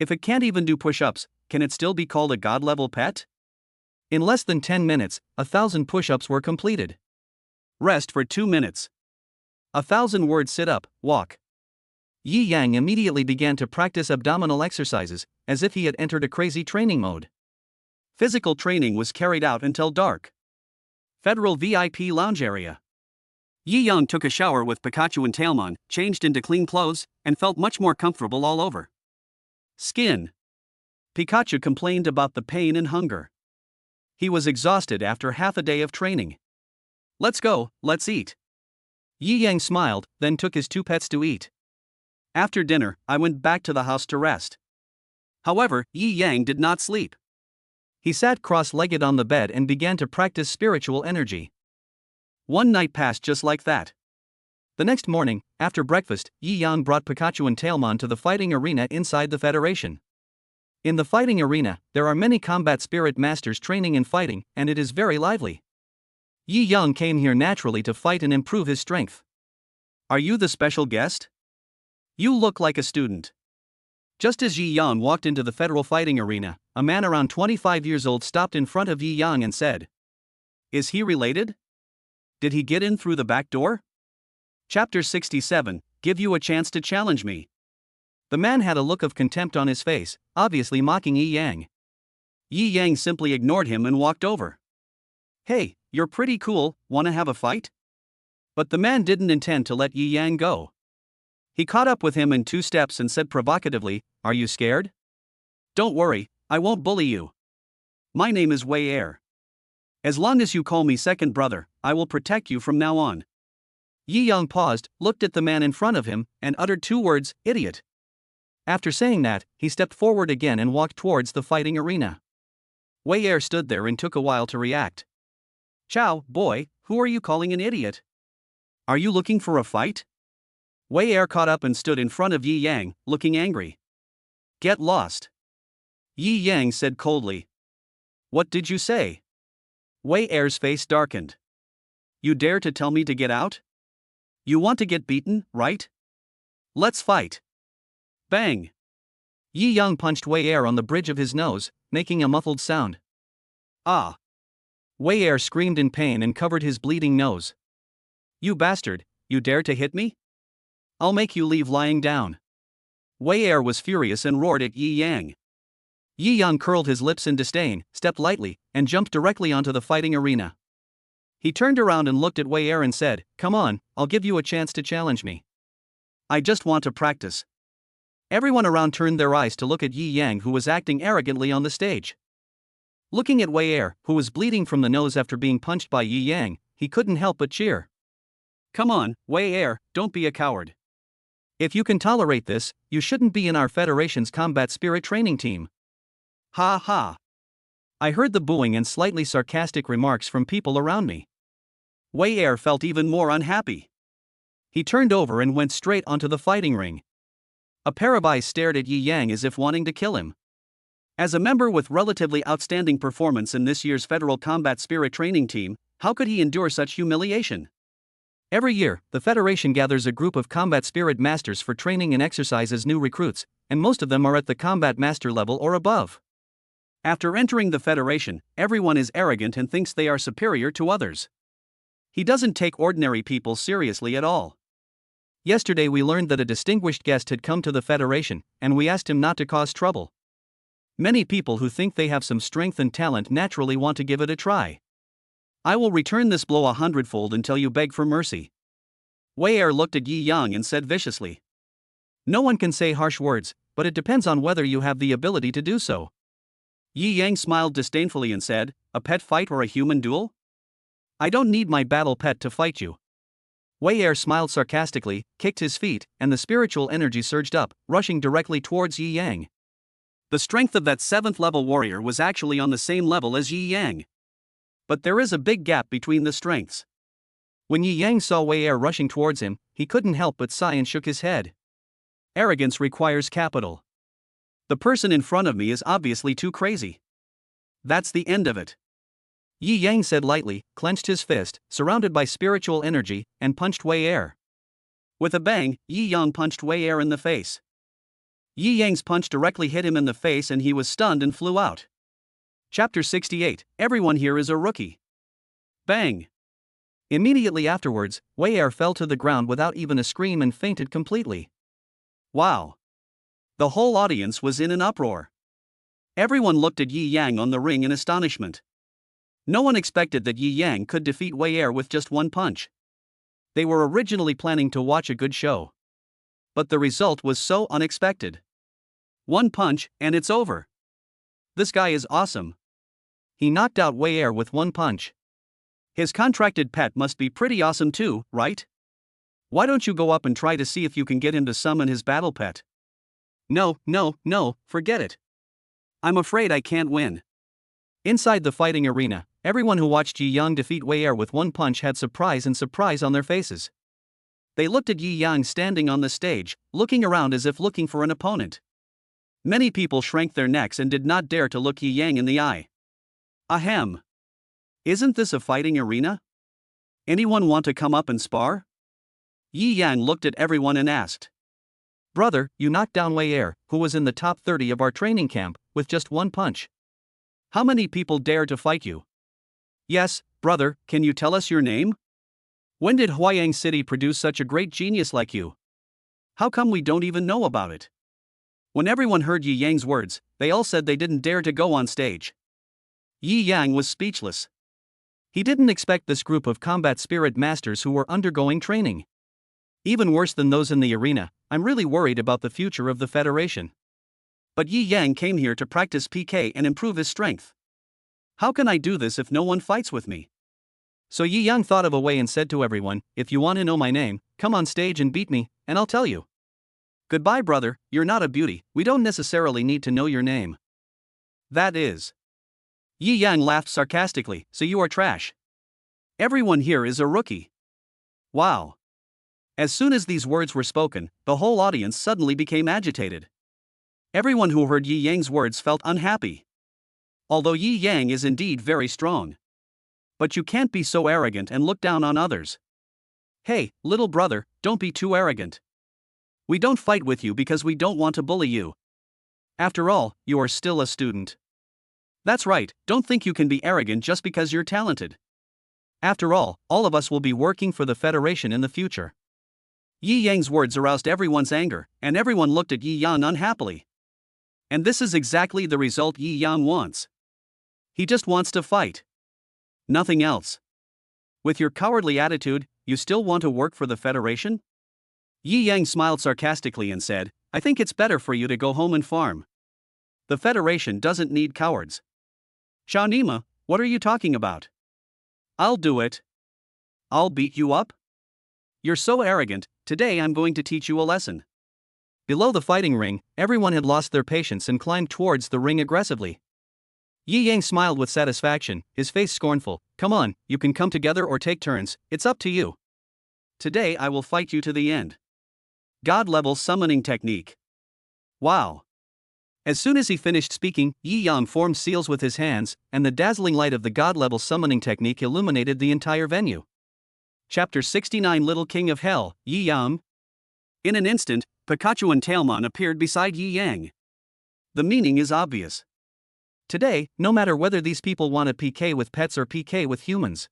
If it can't even do push-ups, can it still be called a god-level pet? In less than 10 minutes, 1,000 push-ups were completed. Rest for 2 minutes. 1,000 word sit-up, walk. Yi Yang immediately began to practice abdominal exercises, as if he had entered a crazy training mode. Physical training was carried out until dark. Federal VIP lounge area. Yi Yang took a shower with Pikachu and Tailmon, changed into clean clothes, and felt much more comfortable all over. Skin. Pikachu complained about the pain and hunger. He was exhausted after half a day of training. Let's go, let's eat. Yi Yang smiled, then took his 2 pets to eat. After dinner, I went back to the house to rest. However, Yi Yang did not sleep. He sat cross-legged on the bed and began to practice spiritual energy. One night passed just like that. The next morning, after breakfast, Yi Yang brought Pikachu and Tailmon to the fighting arena inside the Federation. In the fighting arena, there are many combat spirit masters training in fighting, and it is very lively. Yi Yang came here naturally to fight and improve his strength. Are you the special guest? You look like a student. Just as Yi Yang walked into the federal fighting arena, a man around 25 years old stopped in front of Yi Yang and said, "Is he related? Did he get in through the back door?" Chapter 67, Give you a chance to challenge me. The man had a look of contempt on his face, obviously mocking Yi Yang. Yi Yang simply ignored him and walked over. "Hey, you're pretty cool, wanna have a fight?" But the man didn't intend to let Yi Yang go. He caught up with him in 2 steps and said provocatively, "Are you scared? Don't worry, I won't bully you. My name is Wei Er. As long as you call me second brother, I will protect you from now on." Yi Yang paused, looked at the man in front of him, and uttered 2 words, "Idiot." After saying that, he stepped forward again and walked towards the fighting arena. Wei Er stood there and took a while to react. "Chow, boy, who are you calling an idiot? Are you looking for a fight?" Wei Er caught up and stood in front of Yi Yang, looking angry. "Get lost." Yi Yang said coldly. "What did you say?" Wei Er's face darkened. "You dare to tell me to get out? You want to get beaten, right? Let's fight." Bang! Yi Yang punched Wei Er on the bridge of his nose, making a muffled sound. Ah! Wei Er screamed in pain and covered his bleeding nose. "You bastard, you dare to hit me? I'll make you leave lying down." Wei Er was furious and roared at Yi Yang. Yi Yang curled his lips in disdain, stepped lightly, and jumped directly onto the fighting arena. He turned around and looked at Wei Er and said, "Come on, I'll give you a chance to challenge me." "I just want to practice." Everyone around turned their eyes to look at Yi Yang, who was acting arrogantly on the stage. Looking at Wei Er, who was bleeding from the nose after being punched by Yi Yang, he couldn't help but cheer. "Come on, Wei Er, don't be a coward. If you can tolerate this, you shouldn't be in our Federation's combat spirit training team." Ha ha. I heard the booing and slightly sarcastic remarks from people around me. Wei Er felt even more unhappy. He turned over and went straight onto the fighting ring. A pair of eyes stared at Yi Yang as if wanting to kill him. As a member with relatively outstanding performance in this year's Federal Combat Spirit Training Team, how could he endure such humiliation? Every year, the Federation gathers a group of combat spirit masters for training and exercise as new recruits, and most of them are at the combat master level or above. After entering the Federation, everyone is arrogant and thinks they are superior to others. He doesn't take ordinary people seriously at all. Yesterday we learned that a distinguished guest had come to the Federation, and we asked him not to cause trouble. Many people who think they have some strength and talent naturally want to give it a try. I will return this blow 100-fold until you beg for mercy. Wei Er looked at Yi Yang and said viciously. No one can say harsh words, but it depends on whether you have the ability to do so. Yi Yang smiled disdainfully and said, "A pet fight or a human duel? I don't need my battle pet to fight you." Wei Er smiled sarcastically, kicked his feet, and the spiritual energy surged up, rushing directly towards Yi Yang. The strength of that 7th level warrior was actually on the same level as Yi Yang. But there is a big gap between the strengths. When Yi Yang saw Wei Er rushing towards him, he couldn't help but sigh and shook his head. Arrogance requires capital. The person in front of me is obviously too crazy. That's the end of it. Yi Yang said lightly, clenched his fist, surrounded by spiritual energy, and punched Wei Er. With a bang, Yi Yang punched Wei Er in the face. Yi Yang's punch directly hit him in the face and he was stunned and flew out. Chapter 68, Everyone here is a rookie. Bang! Immediately afterwards, Wei Er fell to the ground without even a scream and fainted completely. Wow! The whole audience was in an uproar. Everyone looked at Yi Yang on the ring in astonishment. No one expected that Yi Yang could defeat Wei Er with just one punch. They were originally planning to watch a good show. But the result was so unexpected. One punch, and it's over. This guy is awesome. He knocked out Wei Er with one punch. His contracted pet must be pretty awesome too, right? Why don't you go up and try to see if you can get him to summon his battle pet? No, forget it. I'm afraid I can't win. Inside the fighting arena, everyone who watched Yi Yang defeat Wei with one punch had surprise on their faces. They looked at Yi Yang standing on the stage, looking around as if looking for an opponent. Many people shrank their necks and did not dare to look Yi Yang in the eye. Ahem. Isn't this a fighting arena? Anyone want to come up and spar? Yi Yang looked at everyone and asked. Brother, you knocked down Wei, who was in the top 30 of our training camp, with just one punch. How many people dare to fight you? Yes, brother, can you tell us your name? When did Huayang City produce such a great genius like you? How come we don't even know about it? When everyone heard Yi Yang's words, they all said they didn't dare to go on stage. Yi Yang was speechless. He didn't expect this group of combat spirit masters who were undergoing training. Even worse than those in the arena, I'm really worried about the future of the Federation. But Yi Yang came here to practice PK and improve his strength. How can I do this if no one fights with me? So Yi Yang thought of a way and said to everyone, if you want to know my name, come on stage and beat me, and I'll tell you. Goodbye, brother, you're not a beauty, we don't necessarily need to know your name. That is. Yi Yang laughed sarcastically, so you are trash. Everyone here is a rookie. Wow. As soon as these words were spoken, the whole audience suddenly became agitated. Everyone who heard Yi Yang's words felt unhappy. Although Yi Yang is indeed very strong. But you can't be so arrogant and look down on others. Hey, little brother, don't be too arrogant. We don't fight with you because we don't want to bully you. After all, you are still a student. That's right, don't think you can be arrogant just because you're talented. After all of us will be working for the Federation in the future. Yi Yang's words aroused everyone's anger, and everyone looked at Yi Yang unhappily. And this is exactly the result Yi Yang wants. He just wants to fight. Nothing else. With your cowardly attitude, you still want to work for the Federation? Yi Yang smiled sarcastically and said, I think it's better for you to go home and farm. The Federation doesn't need cowards. Xiao Nima, what are you talking about? I'll do it. I'll beat you up? You're so arrogant, today I'm going to teach you a lesson. Below the fighting ring, everyone had lost their patience and climbed towards the ring aggressively. Yi Yang smiled with satisfaction, his face scornful. Come on, you can come together or take turns, it's up to you. Today I will fight you to the end. God-level summoning technique. Wow. As soon as he finished speaking, Yi Yang formed seals with his hands, and the dazzling light of the God-level summoning technique illuminated the entire venue. Chapter 69 Little King of Hell, Yi Yang. In an instant, Pikachu and Tailmon appeared beside Yi Yang. The meaning is obvious. Today, no matter whether these people want to PK with pets or PK with humans.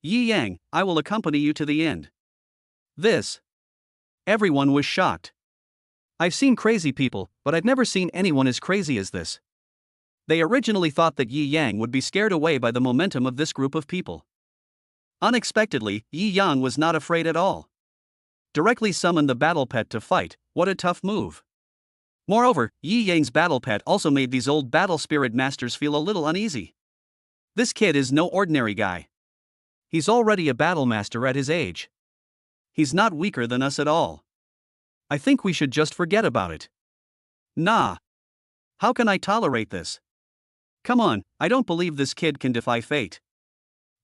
Yi Yang, I will accompany you to the end. This. Everyone was shocked. I've seen crazy people, but I've never seen anyone as crazy as this. They originally thought that Yi Yang would be scared away by the momentum of this group of people. Unexpectedly, Yi Yang was not afraid at all. Directly summoned the battle pet to fight, what a tough move. Moreover, Yi Yang's battle pet also made these old battle spirit masters feel a little uneasy. This kid is no ordinary guy. He's already a battle master at his age. He's not weaker than us at all. I think we should just forget about it. Nah. How can I tolerate this? Come on, I don't believe this kid can defy fate.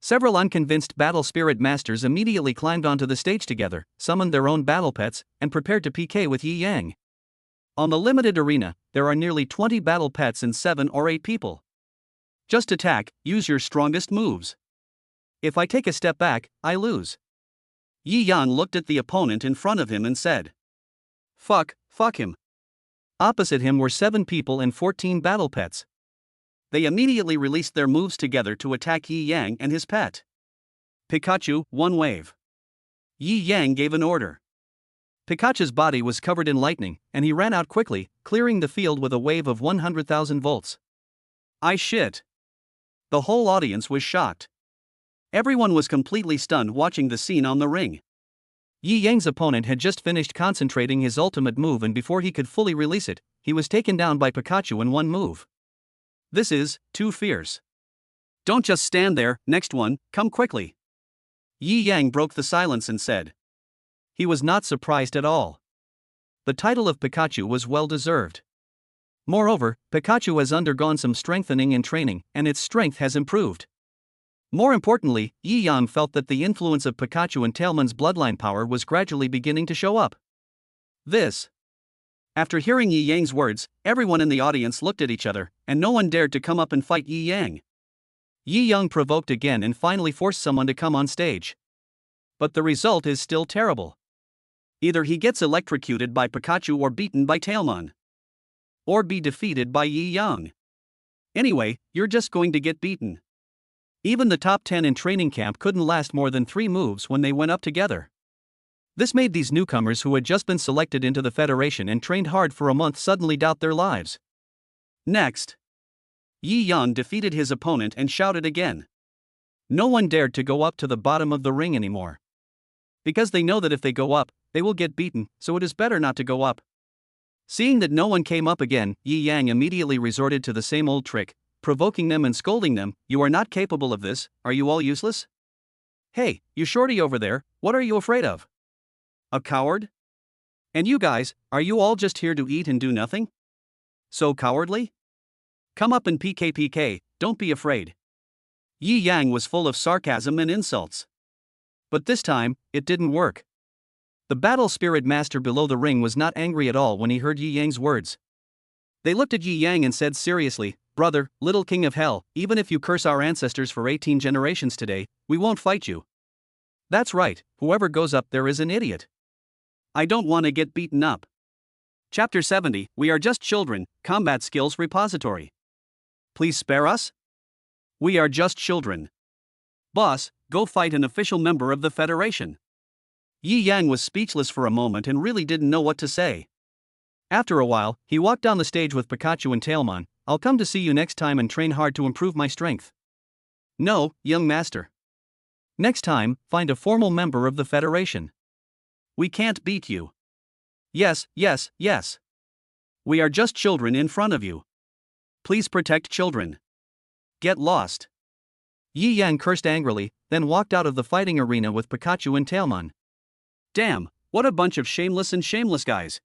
Several unconvinced battle spirit masters immediately climbed onto the stage together, summoned their own battle pets, and prepared to PK with Yi Yang. On the limited arena, there are nearly 20 battle pets and 7 or 8 people. Just attack, use your strongest moves. If I take a step back, I lose. Yi Yang looked at the opponent in front of him and said, fuck him. Opposite him were 7 people and 14 battle pets. They immediately released their moves together to attack Yi Yang and his pet. Pikachu, one wave. Yi Yang gave an order. Pikachu's body was covered in lightning, and he ran out quickly, clearing the field with a wave of 100,000 volts. I shit. The whole audience was shocked. Everyone was completely stunned watching the scene on the ring. Yi Yang's opponent had just finished concentrating his ultimate move, and before he could fully release it, he was taken down by Pikachu in one move. This is too fierce. Don't just stand there, next one, come quickly. Yi Yang broke the silence and said. He was not surprised at all. The title of Pikachu was well deserved. Moreover, Pikachu has undergone some strengthening and training, and its strength has improved. More importantly, Yi Yang felt that the influence of Pikachu and Tailman's bloodline power was gradually beginning to show up. After hearing Yi Yang's words, everyone in the audience looked at each other, and no one dared to come up and fight Yi Yang. Yi Yang provoked again and finally forced someone to come on stage. But the result is still terrible. Either he gets electrocuted by Pikachu or beaten by Tailman. Or be defeated by Yi Yang. Anyway, you're just going to get beaten. Even the top 10 in training camp couldn't last more than 3 moves when they went up together. This made these newcomers who had just been selected into the Federation and trained hard for a month suddenly doubt their lives. Next, Yi Yang defeated his opponent and shouted again. No one dared to go up to the bottom of the ring anymore. Because they know that if they go up, they will get beaten, so it is better not to go up. Seeing that no one came up again, Yi Yang immediately resorted to the same old trick, provoking them and scolding them. You are not capable of this, are you all useless? Hey, you shorty over there, what are you afraid of? A coward? And you guys, are you all just here to eat and do nothing? So cowardly? Come up and PK, don't be afraid. Yi Yang was full of sarcasm and insults. But this time, it didn't work. The battle spirit master below the ring was not angry at all when he heard Yi Yang's words. They looked at Yi Yang and said seriously, brother, little king of hell, even if you curse our ancestors for 18 generations today, we won't fight you. That's right, whoever goes up there is an idiot. I don't want to get beaten up. Chapter 70, We Are Just Children, Combat Skills Repository. Please spare us? We are just children. Boss, go fight an official member of the Federation. Yi Yang was speechless for a moment and really didn't know what to say. After a while, he walked down the stage with Pikachu and Tailman. I'll come to see you next time and train hard to improve my strength. No, young master. Next time, find a formal member of the Federation. We can't beat you. Yes. We are just children in front of you. Please protect children. Get lost. Yi Yang cursed angrily, then walked out of the fighting arena with Pikachu and Tailman. Damn, what a bunch of shameless guys.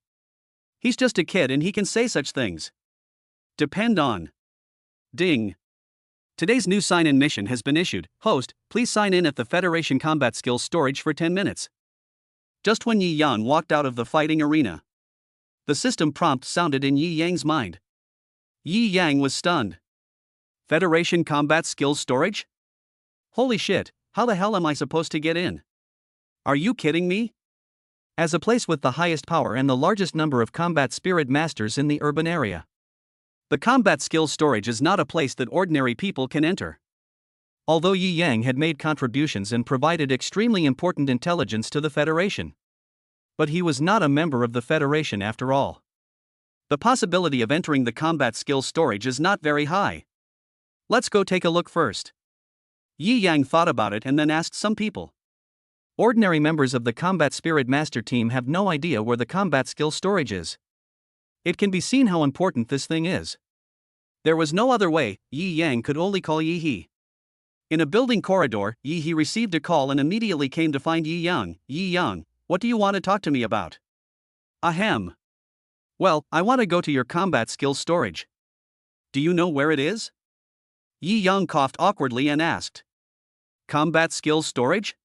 He's just a kid and he can say such things. Depend on. Ding. Today's new sign-in mission has been issued. Host, please sign in at the Federation Combat Skills Storage for 10 minutes. Just when Yi Yang walked out of the fighting arena, the system prompt sounded in Yi Yang's mind. Yi Yang was stunned. Federation Combat Skills Storage? Holy shit, how the hell am I supposed to get in? Are you kidding me? As a place with the highest power and the largest number of combat spirit masters in the urban area, the Combat Skills Storage is not a place that ordinary people can enter. Although Yi Yang had made contributions and provided extremely important intelligence to the Federation, but he was not a member of the Federation after all. The possibility of entering the Combat Skills Storage is not very high. Let's go take a look first. Yi Yang thought about it and then asked some people. Ordinary members of the Combat Spirit Master team have no idea where the Combat Skills Storage is. It can be seen how important this thing is. There was no other way, Yi Yang could only call Yi He. In a building corridor, Yi He received a call and immediately came to find Yi Yang. Yi Yang, what do you want to talk to me about? Ahem. Well, I want to go to your Combat Skills Storage. Do you know where it is? Yi Yang coughed awkwardly and asked. Combat Skills Storage?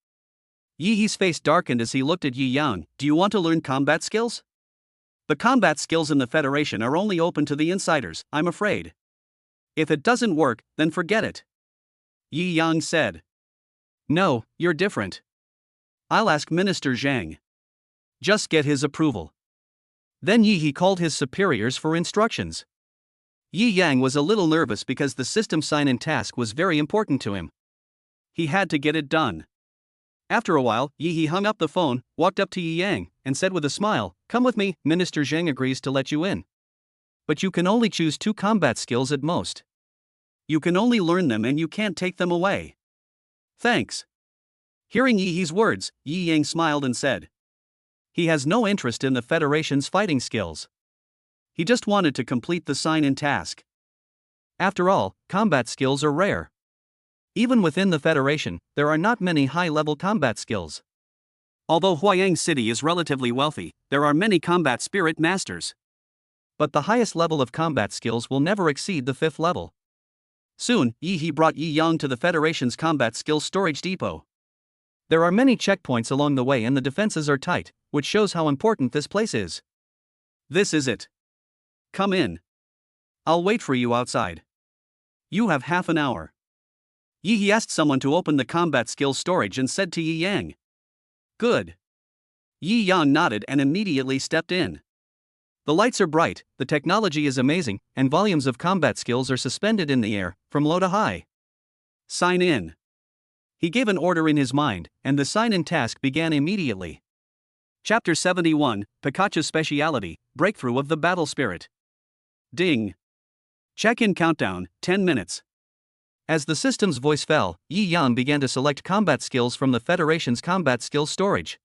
Yi He's face darkened as he looked at Yi Yang. Do you want to learn combat skills? The combat skills in the Federation are only open to the insiders, I'm afraid. If it doesn't work, then forget it. Yi Yang said. No, you're different. I'll ask Minister Zhang. Just get his approval. Then Yi He called his superiors for instructions. Yi Yang was a little nervous because the system sign-in task was very important to him. He had to get it done. After a while, Yi He hung up the phone, walked up to Yi Yang, and said with a smile, come with me, Minister Zhang agrees to let you in. But you can only choose 2 combat skills at most. You can only learn them and you can't take them away. Thanks. Hearing Yi He's words, Yi Yang smiled and said. He has no interest in the Federation's fighting skills. He just wanted to complete the sign-in task. After all, combat skills are rare. Even within the Federation, there are not many high-level combat skills. Although Huayang City is relatively wealthy, there are many combat spirit masters. But the highest level of combat skills will never exceed the 5th level. Soon, He brought Yi Yang to the Federation's combat skills storage depot. There are many checkpoints along the way and the defenses are tight, which shows how important this place is. This is it. Come in. I'll wait for you outside. You have half an hour. He asked someone to open the combat skills storage and said to Yi Yang. Good. Yi Yang nodded and immediately stepped in. The lights are bright, the technology is amazing, and volumes of combat skills are suspended in the air, from low to high. Sign in. He gave an order in his mind, and the sign-in task began immediately. Chapter 71, Pikachu's Speciality, Breakthrough of the Battle Spirit. Ding. Check-in countdown, 10 minutes. As the system's voice fell, Yi Yang began to select combat skills from the Federation's combat skills storage.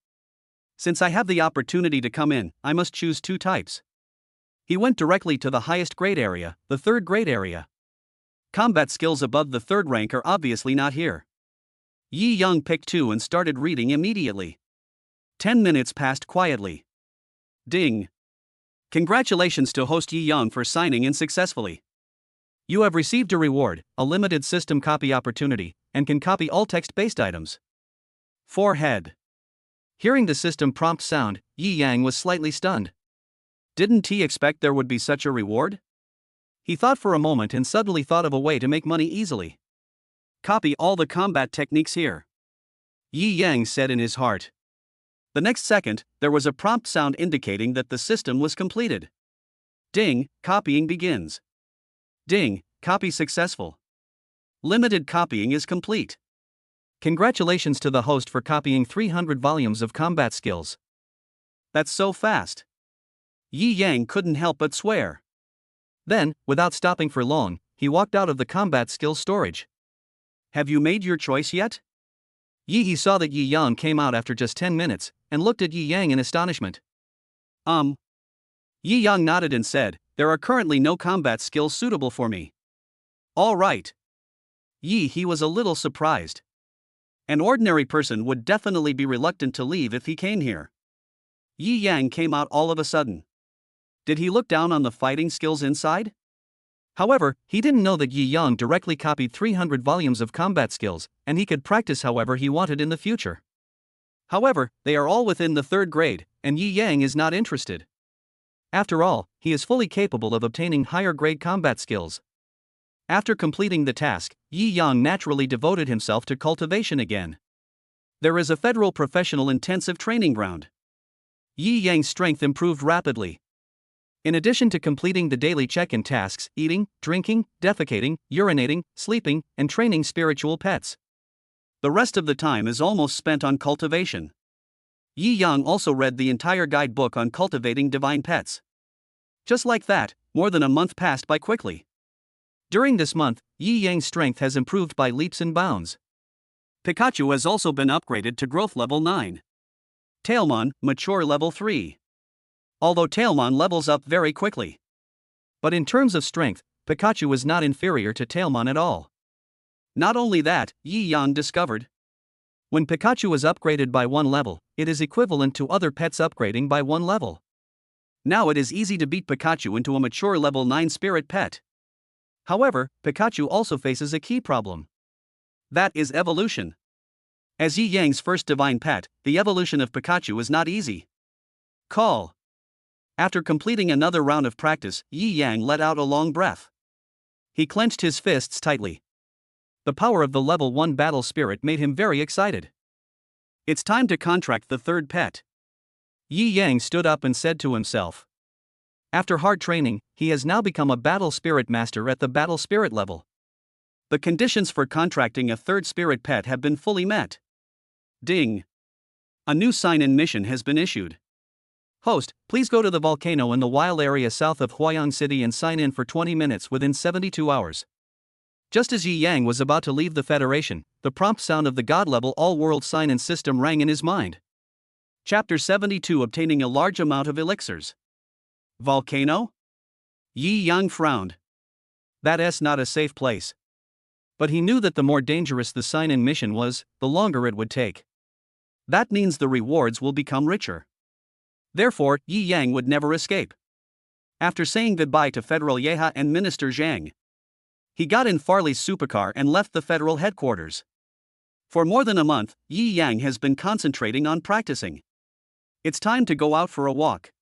Since I have the opportunity to come in, I must choose 2 types. He went directly to the highest grade area, the 3rd grade area. Combat skills above the 3rd rank are obviously not here. Yi Yang picked 2 and started reading immediately. 10 minutes passed quietly. Ding. Congratulations to host Yi Yang for signing in successfully. You have received a reward, a limited system copy opportunity, and can copy all text-based items. Forehead. Hearing the system prompt sound, Yi Yang was slightly stunned. Didn't he expect there would be such a reward? He thought for a moment and suddenly thought of a way to make money easily. Copy all the combat techniques here. Yi Yang said in his heart. The next second, there was a prompt sound indicating that the system was completed. Ding, copying begins. Ding, copy successful. Limited copying is complete. Congratulations to the host for copying 300 volumes of combat skills. That's so fast. Yi Yang couldn't help but swear. Then, without stopping for long, he walked out of the combat skills storage. Have you made your choice yet? Yi saw that Yi Yang came out after just 10 minutes, and looked at Yi Yang in astonishment. Yi Yang nodded and said, there are currently no combat skills suitable for me. All right. He was a little surprised. An ordinary person would definitely be reluctant to leave if he came here. Yi Yang came out all of a sudden. Did he look down on the fighting skills inside? However, he didn't know that Yi Yang directly copied 300 volumes of combat skills, and he could practice however he wanted in the future. However, they are all within the 3rd grade, and Yi Yang is not interested. After all, he is fully capable of obtaining higher grade combat skills. After completing the task, Yi Yang naturally devoted himself to cultivation again. There is a federal professional intensive training ground. Yi Yang's strength improved rapidly. In addition to completing the daily check-in tasks, eating, drinking, defecating, urinating, sleeping, and training spiritual pets. The rest of the time is almost spent on cultivation. Yi Yang also read the entire guidebook on cultivating divine pets. Just like that, more than a month passed by quickly. During this month, Yi Yang's strength has improved by leaps and bounds. Pikachu has also been upgraded to growth level 9. Tailmon, mature level 3. Although Tailmon levels up very quickly. But in terms of strength, Pikachu is not inferior to Tailmon at all. Not only that, Yi Yang discovered. When Pikachu is upgraded by 1 level, it is equivalent to other pets upgrading by 1 level. Now it is easy to beat Pikachu into a mature level 9 spirit pet. However, Pikachu also faces a key problem. That is evolution. As Yi Yang's first divine pet, the evolution of Pikachu is not easy. Call. After completing another round of practice, Yi Yang let out a long breath. He clenched his fists tightly. The power of the level 1 battle spirit made him very excited. It's time to contract the 3rd pet. Yi Yang stood up and said to himself. After hard training, he has now become a battle spirit master at the battle spirit level. The conditions for contracting a 3rd spirit pet have been fully met. Ding. A new sign-in mission has been issued. Host, please go to the volcano in the wild area south of Huayang City and sign in for 20 minutes within 72 hours. Just as Yi Yang was about to leave the Federation, the prompt sound of the God-level all-world sign-in system rang in his mind. Chapter 72, Obtaining a large amount of elixirs. Volcano? Yi Yang frowned. That's not a safe place. But he knew that the more dangerous the sign-in mission was, the longer it would take. That means the rewards will become richer. Therefore, Yi Yang would never escape. After saying goodbye to Federal Yeha and Minister Zhang, he got in Farley's supercar and left the federal headquarters. For more than a month, Yi Yang has been concentrating on practicing. It's time to go out for a walk.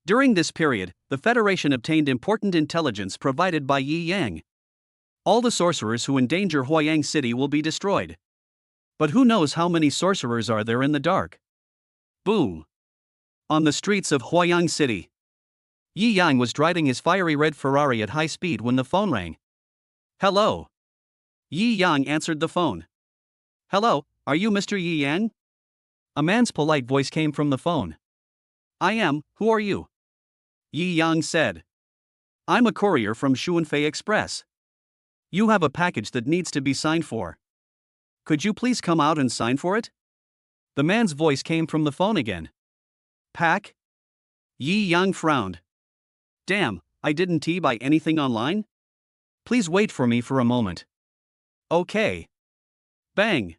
During this period, the Federation obtained important intelligence provided by Yi Yang. All the sorcerers who endanger Huayang City will be destroyed. But who knows how many sorcerers are there in the dark? Boom! On the streets of Huayang City, Yi Yang was driving his fiery red Ferrari at high speed when the phone rang. Hello. Yi Yang answered the phone. Hello, are you Mr. Yi Yang? A man's polite voice came from the phone. I am, who are you? Yi Yang said. I'm a courier from Xuanfei Express. You have a package that needs to be signed for. Could you please come out and sign for it? The man's voice came from the phone again. Pack? Yi Yang frowned. Damn, I didn't buy anything online? Please wait for me for a moment. Okay. Bang.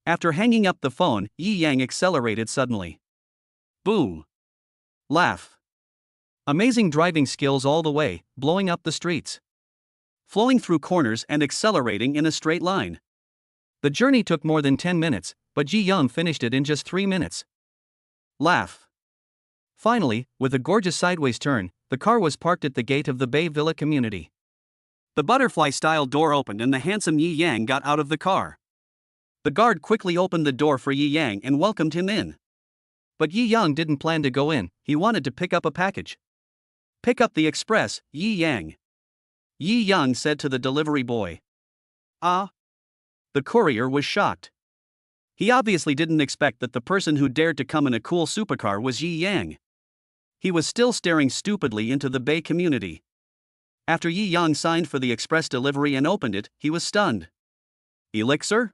After hanging up the phone, Yi Yang accelerated suddenly. Boom. Laugh. Amazing driving skills all the way, blowing up the streets. Flowing through corners and accelerating in a straight line. The journey took more than 10 minutes, but Yi Yang finished it in just 3 minutes. Laugh. Finally, with a gorgeous sideways turn, the car was parked at the gate of the Bay Villa community. The butterfly-style door opened and the handsome Yi Yang got out of the car. The guard quickly opened the door for Yi Yang and welcomed him in. But Yi Yang didn't plan to go in, he wanted to pick up a package. Pick up the express, Yi Yang. Yi Yang said to the delivery boy. Ah. The courier was shocked. He obviously didn't expect that the person who dared to come in a cool supercar was Yi Yang. He was still staring stupidly into the Bay community. After Yi Yang signed for the express delivery and opened it, he was stunned. Elixir?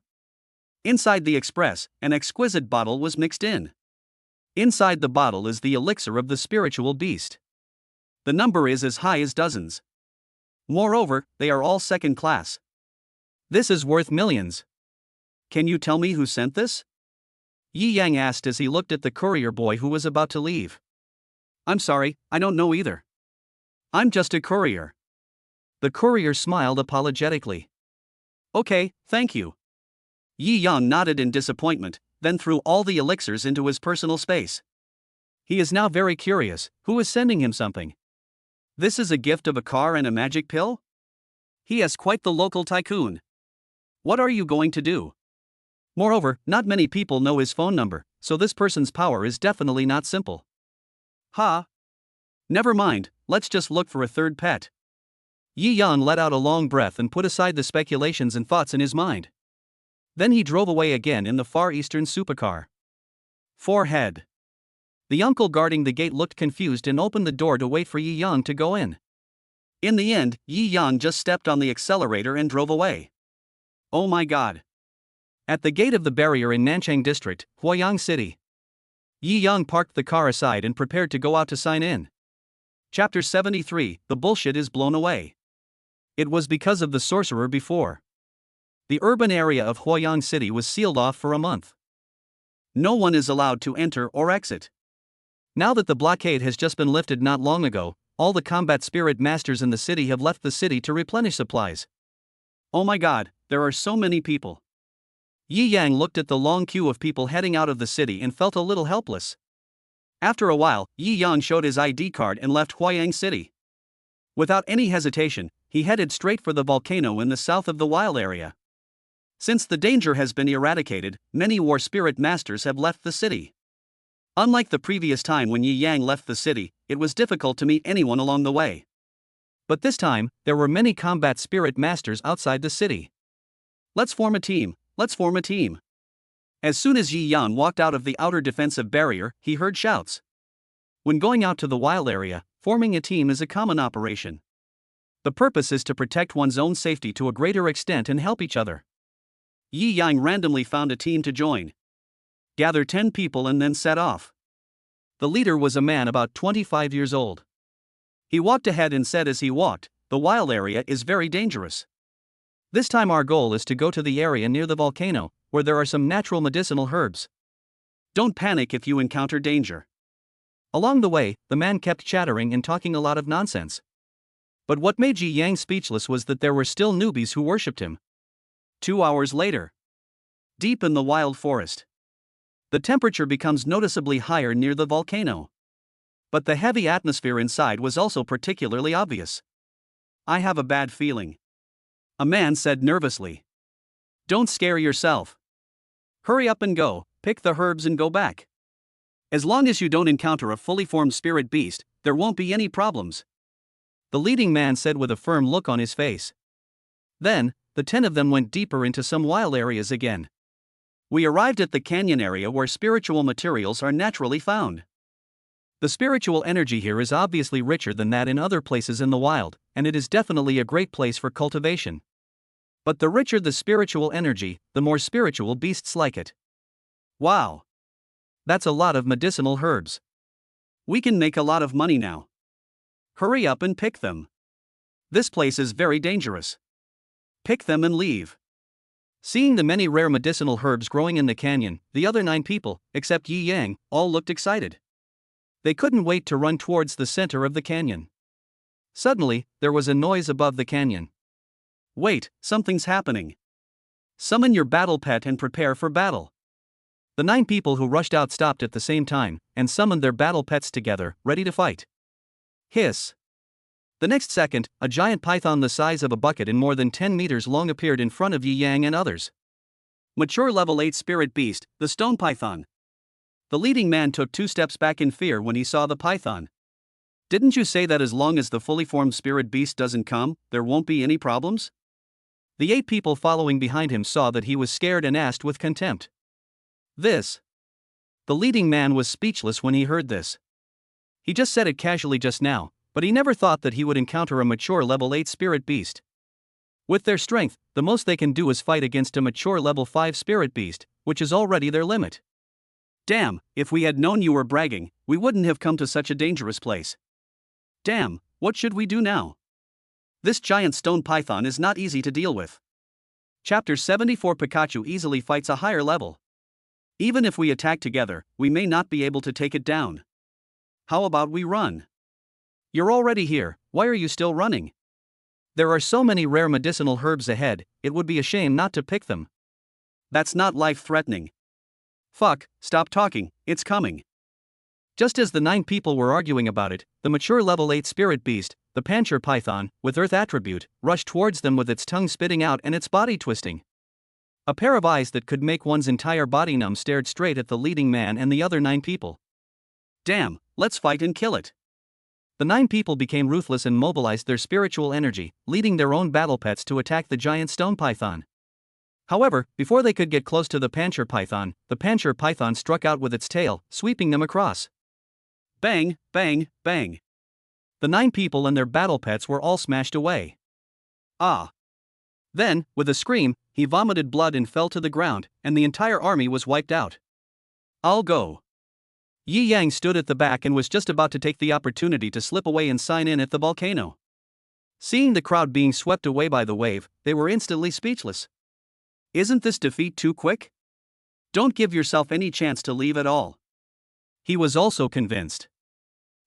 Inside the express, an exquisite bottle was mixed in. Inside the bottle is the elixir of the spiritual beast. The number is as high as dozens. Moreover, they are all second class. This is worth millions. Can you tell me who sent this? Yi Yang asked as he looked at the courier boy who was about to leave. I'm sorry, I don't know either. I'm just a courier. The courier smiled apologetically. Okay, thank you. Yi Yang nodded in disappointment, then threw all the elixirs into his personal space. He is now very curious, who is sending him something? This is a gift of a car and a magic pill? He is quite the local tycoon. What are you going to do? Moreover, not many people know his phone number, so this person's power is definitely not simple. Ha! Never mind, let's just look for a third pet. Yi Yang let out a long breath and put aside the speculations and thoughts in his mind. Then he drove away again in the Far Eastern supercar. Forehead. The uncle guarding the gate looked confused and opened the door to wait for Yi Yang to go in. In the end, Yi Yang just stepped on the accelerator and drove away. Oh my god. At the gate of the barrier in Nanchang District, Huayang City, Yi Yang parked the car aside and prepared to go out to sign in. Chapter 73, The Bullshit is Blown Away. It was because of the sorcerer before. The urban area of Huayang City was sealed off for a month. No one is allowed to enter or exit. Now that the blockade has just been lifted not long ago, all the combat spirit masters in the city have left the city to replenish supplies. Oh my god, there are so many people. Yi Yang looked at the long queue of people heading out of the city and felt a little helpless. After a while, Yi Yang showed his ID card and left Huayang City. Without any hesitation, he headed straight for the volcano in the south of the wild area. Since the danger has been eradicated, many war spirit masters have left the city. Unlike the previous time when Yi Yang left the city, it was difficult to meet anyone along the way. But this time, there were many combat spirit masters outside the city. Let's form a team, let's form a team. As soon as Yi Yang walked out of the outer defensive barrier, he heard shouts. When going out to the wild area, forming a team is a common operation. The purpose is to protect one's own safety to a greater extent and help each other. Yi Yang randomly found a team to join. Gather 10 people and then set off. The leader was a man about 25 years old. He walked ahead and said as he walked, "The wild area is very dangerous. This time our goal is to go to the area near the volcano, where there are some natural medicinal herbs. Don't panic if you encounter danger. Along the way, the man kept chattering and talking a lot of nonsense. But what made Yi Yang speechless was that there were still newbies who worshipped him. 2 hours later. Deep in the wild forest. The temperature becomes noticeably higher near the volcano. But the heavy atmosphere inside was also particularly obvious. I have a bad feeling. A man said nervously. Don't scare yourself. Hurry up and go, pick the herbs and go back. As long as you don't encounter a fully formed spirit beast, there won't be any problems. The leading man said with a firm look on his face. Then, the 10 of them went deeper into some wild areas again. We arrived at the canyon area where spiritual materials are naturally found. The spiritual energy here is obviously richer than that in other places in the wild, and it is definitely a great place for cultivation. But the richer the spiritual energy, the more spiritual beasts like it. Wow! That's a lot of medicinal herbs. We can make a lot of money now. Hurry up and pick them. This place is very dangerous. Pick them and leave. Seeing the many rare medicinal herbs growing in the canyon, the other 9 people, except Yi Yang, all looked excited. They couldn't wait to run towards the center of the canyon. Suddenly, there was a noise above the canyon. Wait, something's happening. Summon your battle pet and prepare for battle. The 9 people who rushed out stopped at the same time, and summoned their battle pets together, ready to fight. Hiss. The next second, a giant python the size of a bucket and more than 10 meters long appeared in front of Yi Yang and others. Mature level 8 spirit beast, the stone python. The leading man took 2 steps back in fear when he saw the python. Didn't you say that as long as the fully formed spirit beast doesn't come, there won't be any problems? The 8 people following behind him saw that he was scared and asked with contempt. This. The leading man was speechless when he heard this. He just said it casually just now, but he never thought that he would encounter a mature level 8 spirit beast. With their strength, the most they can do is fight against a mature level 5 spirit beast, which is already their limit. Damn, if we had known you were bragging, we wouldn't have come to such a dangerous place. Damn, what should we do now? This giant stone python is not easy to deal with. Chapter 74 Pikachu easily fights a higher level. Even if we attack together, we may not be able to take it down. How about we run? You're already here, why are you still running? There are so many rare medicinal herbs ahead, it would be a shame not to pick them. That's not life-threatening. Fuck, stop talking, it's coming. Just as the 9 people were arguing about it, the mature level 8 spirit beast, the Pancher python, with earth attribute, rushed towards them with its tongue spitting out and its body twisting. A pair of eyes that could make one's entire body numb stared straight at the leading man and the other 9 people. Damn, let's fight and kill it. The 9 people became ruthless and mobilized their spiritual energy, leading their own battle pets to attack the giant stone python. However, before they could get close to the Pancher python struck out with its tail, sweeping them across. Bang, bang, bang. The 9 people and their battle pets were all smashed away. Ah. Then, with a scream, he vomited blood and fell to the ground, and the entire army was wiped out. I'll go. Yi Yang stood at the back and was just about to take the opportunity to slip away and sign in at the volcano. Seeing the crowd being swept away by the wave, they were instantly speechless. Isn't this defeat too quick? Don't give yourself any chance to leave at all. He was also convinced.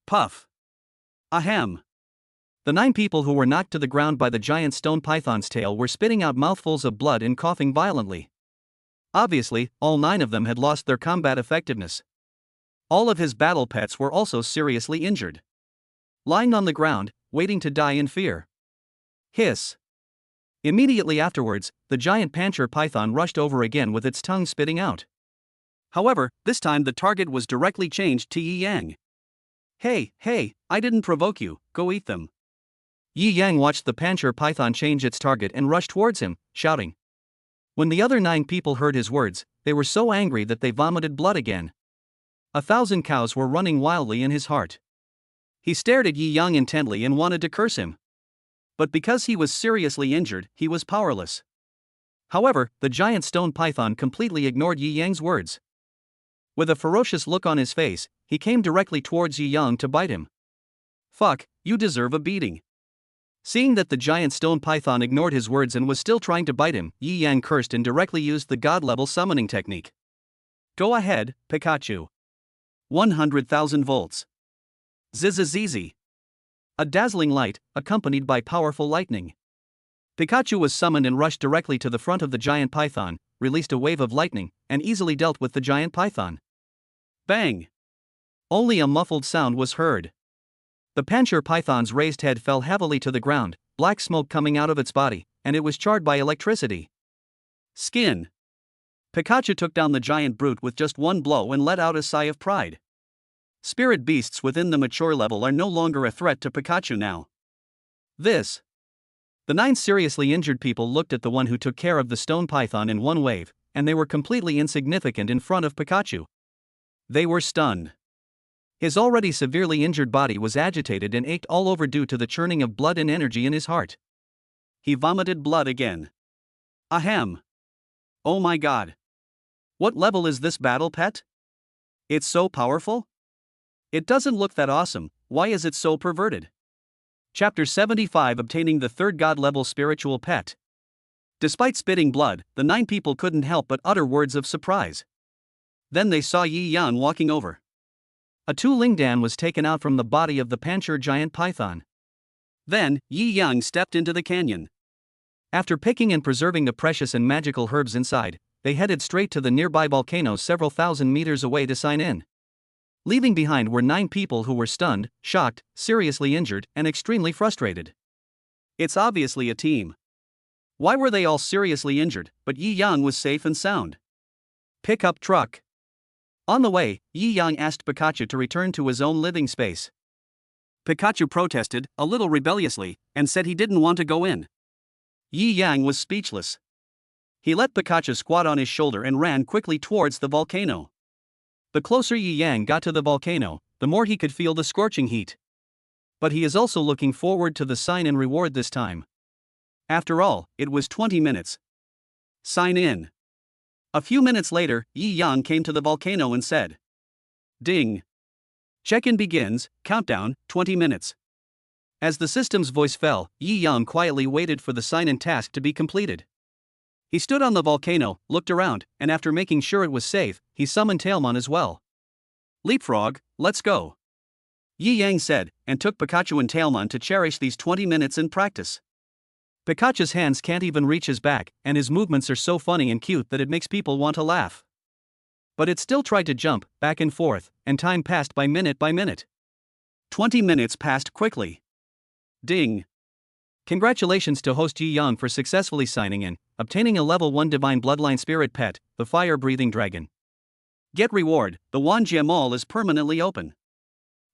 Puff. Ahem. The 9 people who were knocked to the ground by the giant stone python's tail were spitting out mouthfuls of blood and coughing violently. Obviously, all 9 of them had lost their combat effectiveness. All of his battle pets were also seriously injured. Lying on the ground, waiting to die in fear. Hiss. Immediately afterwards, the giant Pancher python rushed over again with its tongue spitting out. However, this time the target was directly changed to Yi Yang. Hey, I didn't provoke you, go eat them. Yi Yang watched the Pancher python change its target and rush towards him, shouting. When the other 9 people heard his words, they were so angry that they vomited blood again. 1,000 cows were running wildly in his heart. He stared at Yi Yang intently and wanted to curse him. But because he was seriously injured, he was powerless. However, the giant stone python completely ignored Yi Yang's words. With a ferocious look on his face, he came directly towards Yi Yang to bite him. Fuck, you deserve a beating. Seeing that the giant stone python ignored his words and was still trying to bite him, Yi Yang cursed and directly used the god-level summoning technique. Go ahead, Pikachu. 100,000 volts. Zzzz. A dazzling light, accompanied by powerful lightning. Pikachu was summoned and rushed directly to the front of the giant python, released a wave of lightning, and easily dealt with the giant python. Bang! Only a muffled sound was heard. The Pancher python's raised head fell heavily to the ground, black smoke coming out of its body, and it was charred by electricity. Skin. Pikachu took down the giant brute with just one blow and let out a sigh of pride. Spirit beasts within the mature level are no longer a threat to Pikachu now. The 9 seriously injured people looked at the one who took care of the stone python in one wave, and they were completely insignificant in front of Pikachu. They were stunned. His already severely injured body was agitated and ached all over due to the churning of blood and energy in his heart. He vomited blood again. Ahem. Oh my god. What level is this battle pet? It's so powerful? It doesn't look that awesome, why is it so perverted? Chapter 75 Obtaining the 3rd God level spiritual pet. Despite spitting blood, the 9 people couldn't help but utter words of surprise. Then they saw Yi Yan walking over. A Lingdan was taken out from the body of the Pancher giant python. Then, Yi Yang stepped into the canyon. After picking and preserving the precious and magical herbs inside, they headed straight to the nearby volcano several thousand meters away to sign in. Leaving behind were 9 people who were stunned, shocked, seriously injured, and extremely frustrated. It's obviously a team. Why were they all seriously injured, but Yi Yang was safe and sound? Pickup truck. On the way, Yi Yang asked Pikachu to return to his own living space. Pikachu protested, a little rebelliously, and said he didn't want to go in. Yi Yang was speechless. He let Pikachu squat on his shoulder and ran quickly towards the volcano. The closer Yi Yang got to the volcano, the more he could feel the scorching heat. But he is also looking forward to the sign and reward this time. After all, it was 20 minutes. Sign in. A few minutes later, Yi Yang came to the volcano and said, "Ding. Check-in begins, countdown, 20 minutes. As the system's voice fell, Yi Yang quietly waited for the sign-in task to be completed. He stood on the volcano, looked around, and after making sure it was safe, he summoned Tailmon as well. Leapfrog, let's go. Yi Yang said, and took Pikachu and Tailmon to cherish these 20 minutes in practice. Pikachu's hands can't even reach his back, and his movements are so funny and cute that it makes people want to laugh. But it still tried to jump, back and forth, and time passed by minute. 20 minutes passed quickly. Ding. Congratulations to host Yi Yang for successfully signing in, obtaining a level 1 divine bloodline spirit pet, the fire-breathing dragon. Get reward, the Wanjie Mall is permanently open.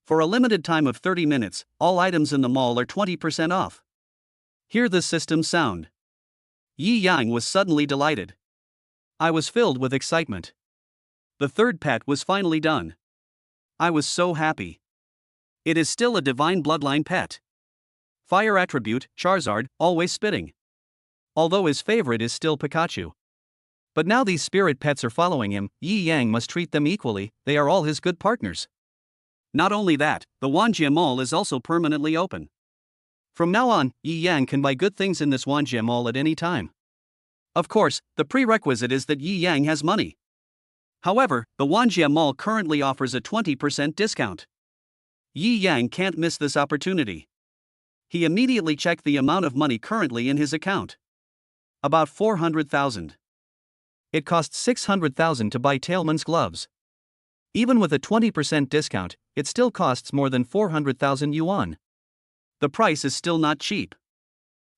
For a limited time of 30 minutes, all items in the mall are 20% off. Hear the system sound. Yi Yang was suddenly delighted. I was filled with excitement. The 3rd pet was finally done. I was so happy. It is still a divine bloodline pet. Fire attribute, Charizard, always spitting. Although his favorite is still Pikachu. But now these spirit pets are following him, Yi Yang must treat them equally, they are all his good partners. Not only that, the Wanjie Mall is also permanently open. From now on, Yi Yang can buy good things in this Wanjie Mall at any time. Of course, the prerequisite is that Yi Yang has money. However, the Wanjie Mall currently offers a 20% discount. Yi Yang can't miss this opportunity. He immediately checked the amount of money currently in his account. About 400,000. It costs 600,000 to buy Tailmon's gloves. Even with a 20% discount, it still costs more than 400,000 yuan. The price is still not cheap.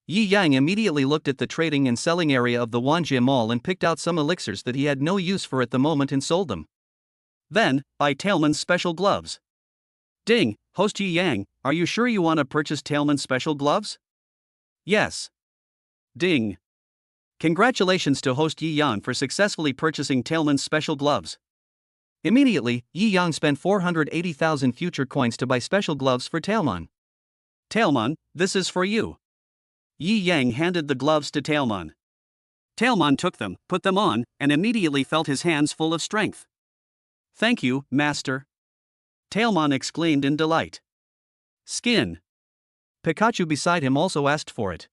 Yi Yang immediately looked at the trading and selling area of the Wanjie Mall and picked out some elixirs that he had no use for at the moment and sold them. Then, buy Tailmon's special gloves. Ding, host Yi Yang, are you sure you want to purchase Tailmon's special gloves? Yes. Ding. Congratulations to host Yi Yang for successfully purchasing Tailmon's special gloves. Immediately, Yi Yang spent 480,000 future coins to buy special gloves for Tailmon. Tailmon, this is for you. Yi Yang handed the gloves to Tailmon. Tailmon took them, put them on, and immediately felt his hands full of strength. Thank you, master. Tailmon exclaimed in delight. Skin. Pikachu beside him also asked for it.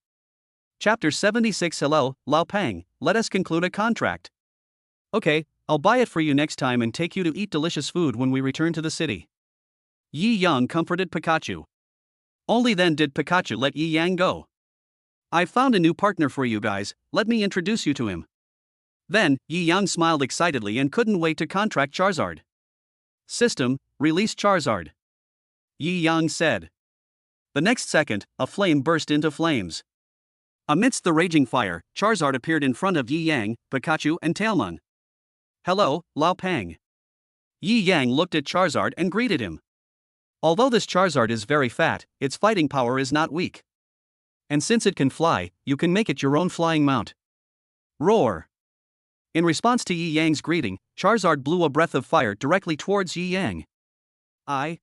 Chapter 76 Hello, Lao Pang, let us conclude a contract. Okay, I'll buy it for you next time and take you to eat delicious food when we return to the city. Yi Yang comforted Pikachu. Only then did Pikachu let Yi Yang go. I've found a new partner for you guys, let me introduce you to him. Then, Yi Yang smiled excitedly and couldn't wait to contract Charizard. System, release Charizard. Yi Yang said. The next second, a flame burst into flames. Amidst the raging fire, Charizard appeared in front of Yi Yang, Pikachu and Tailmon. Hello, Lao Pang. Yi Yang looked at Charizard and greeted him. Although this Charizard is very fat, its fighting power is not weak. And since it can fly, you can make it your own flying mount. Roar. In response to Yi Yang's greeting, Charizard blew a breath of fire directly towards Yi Yang. Yi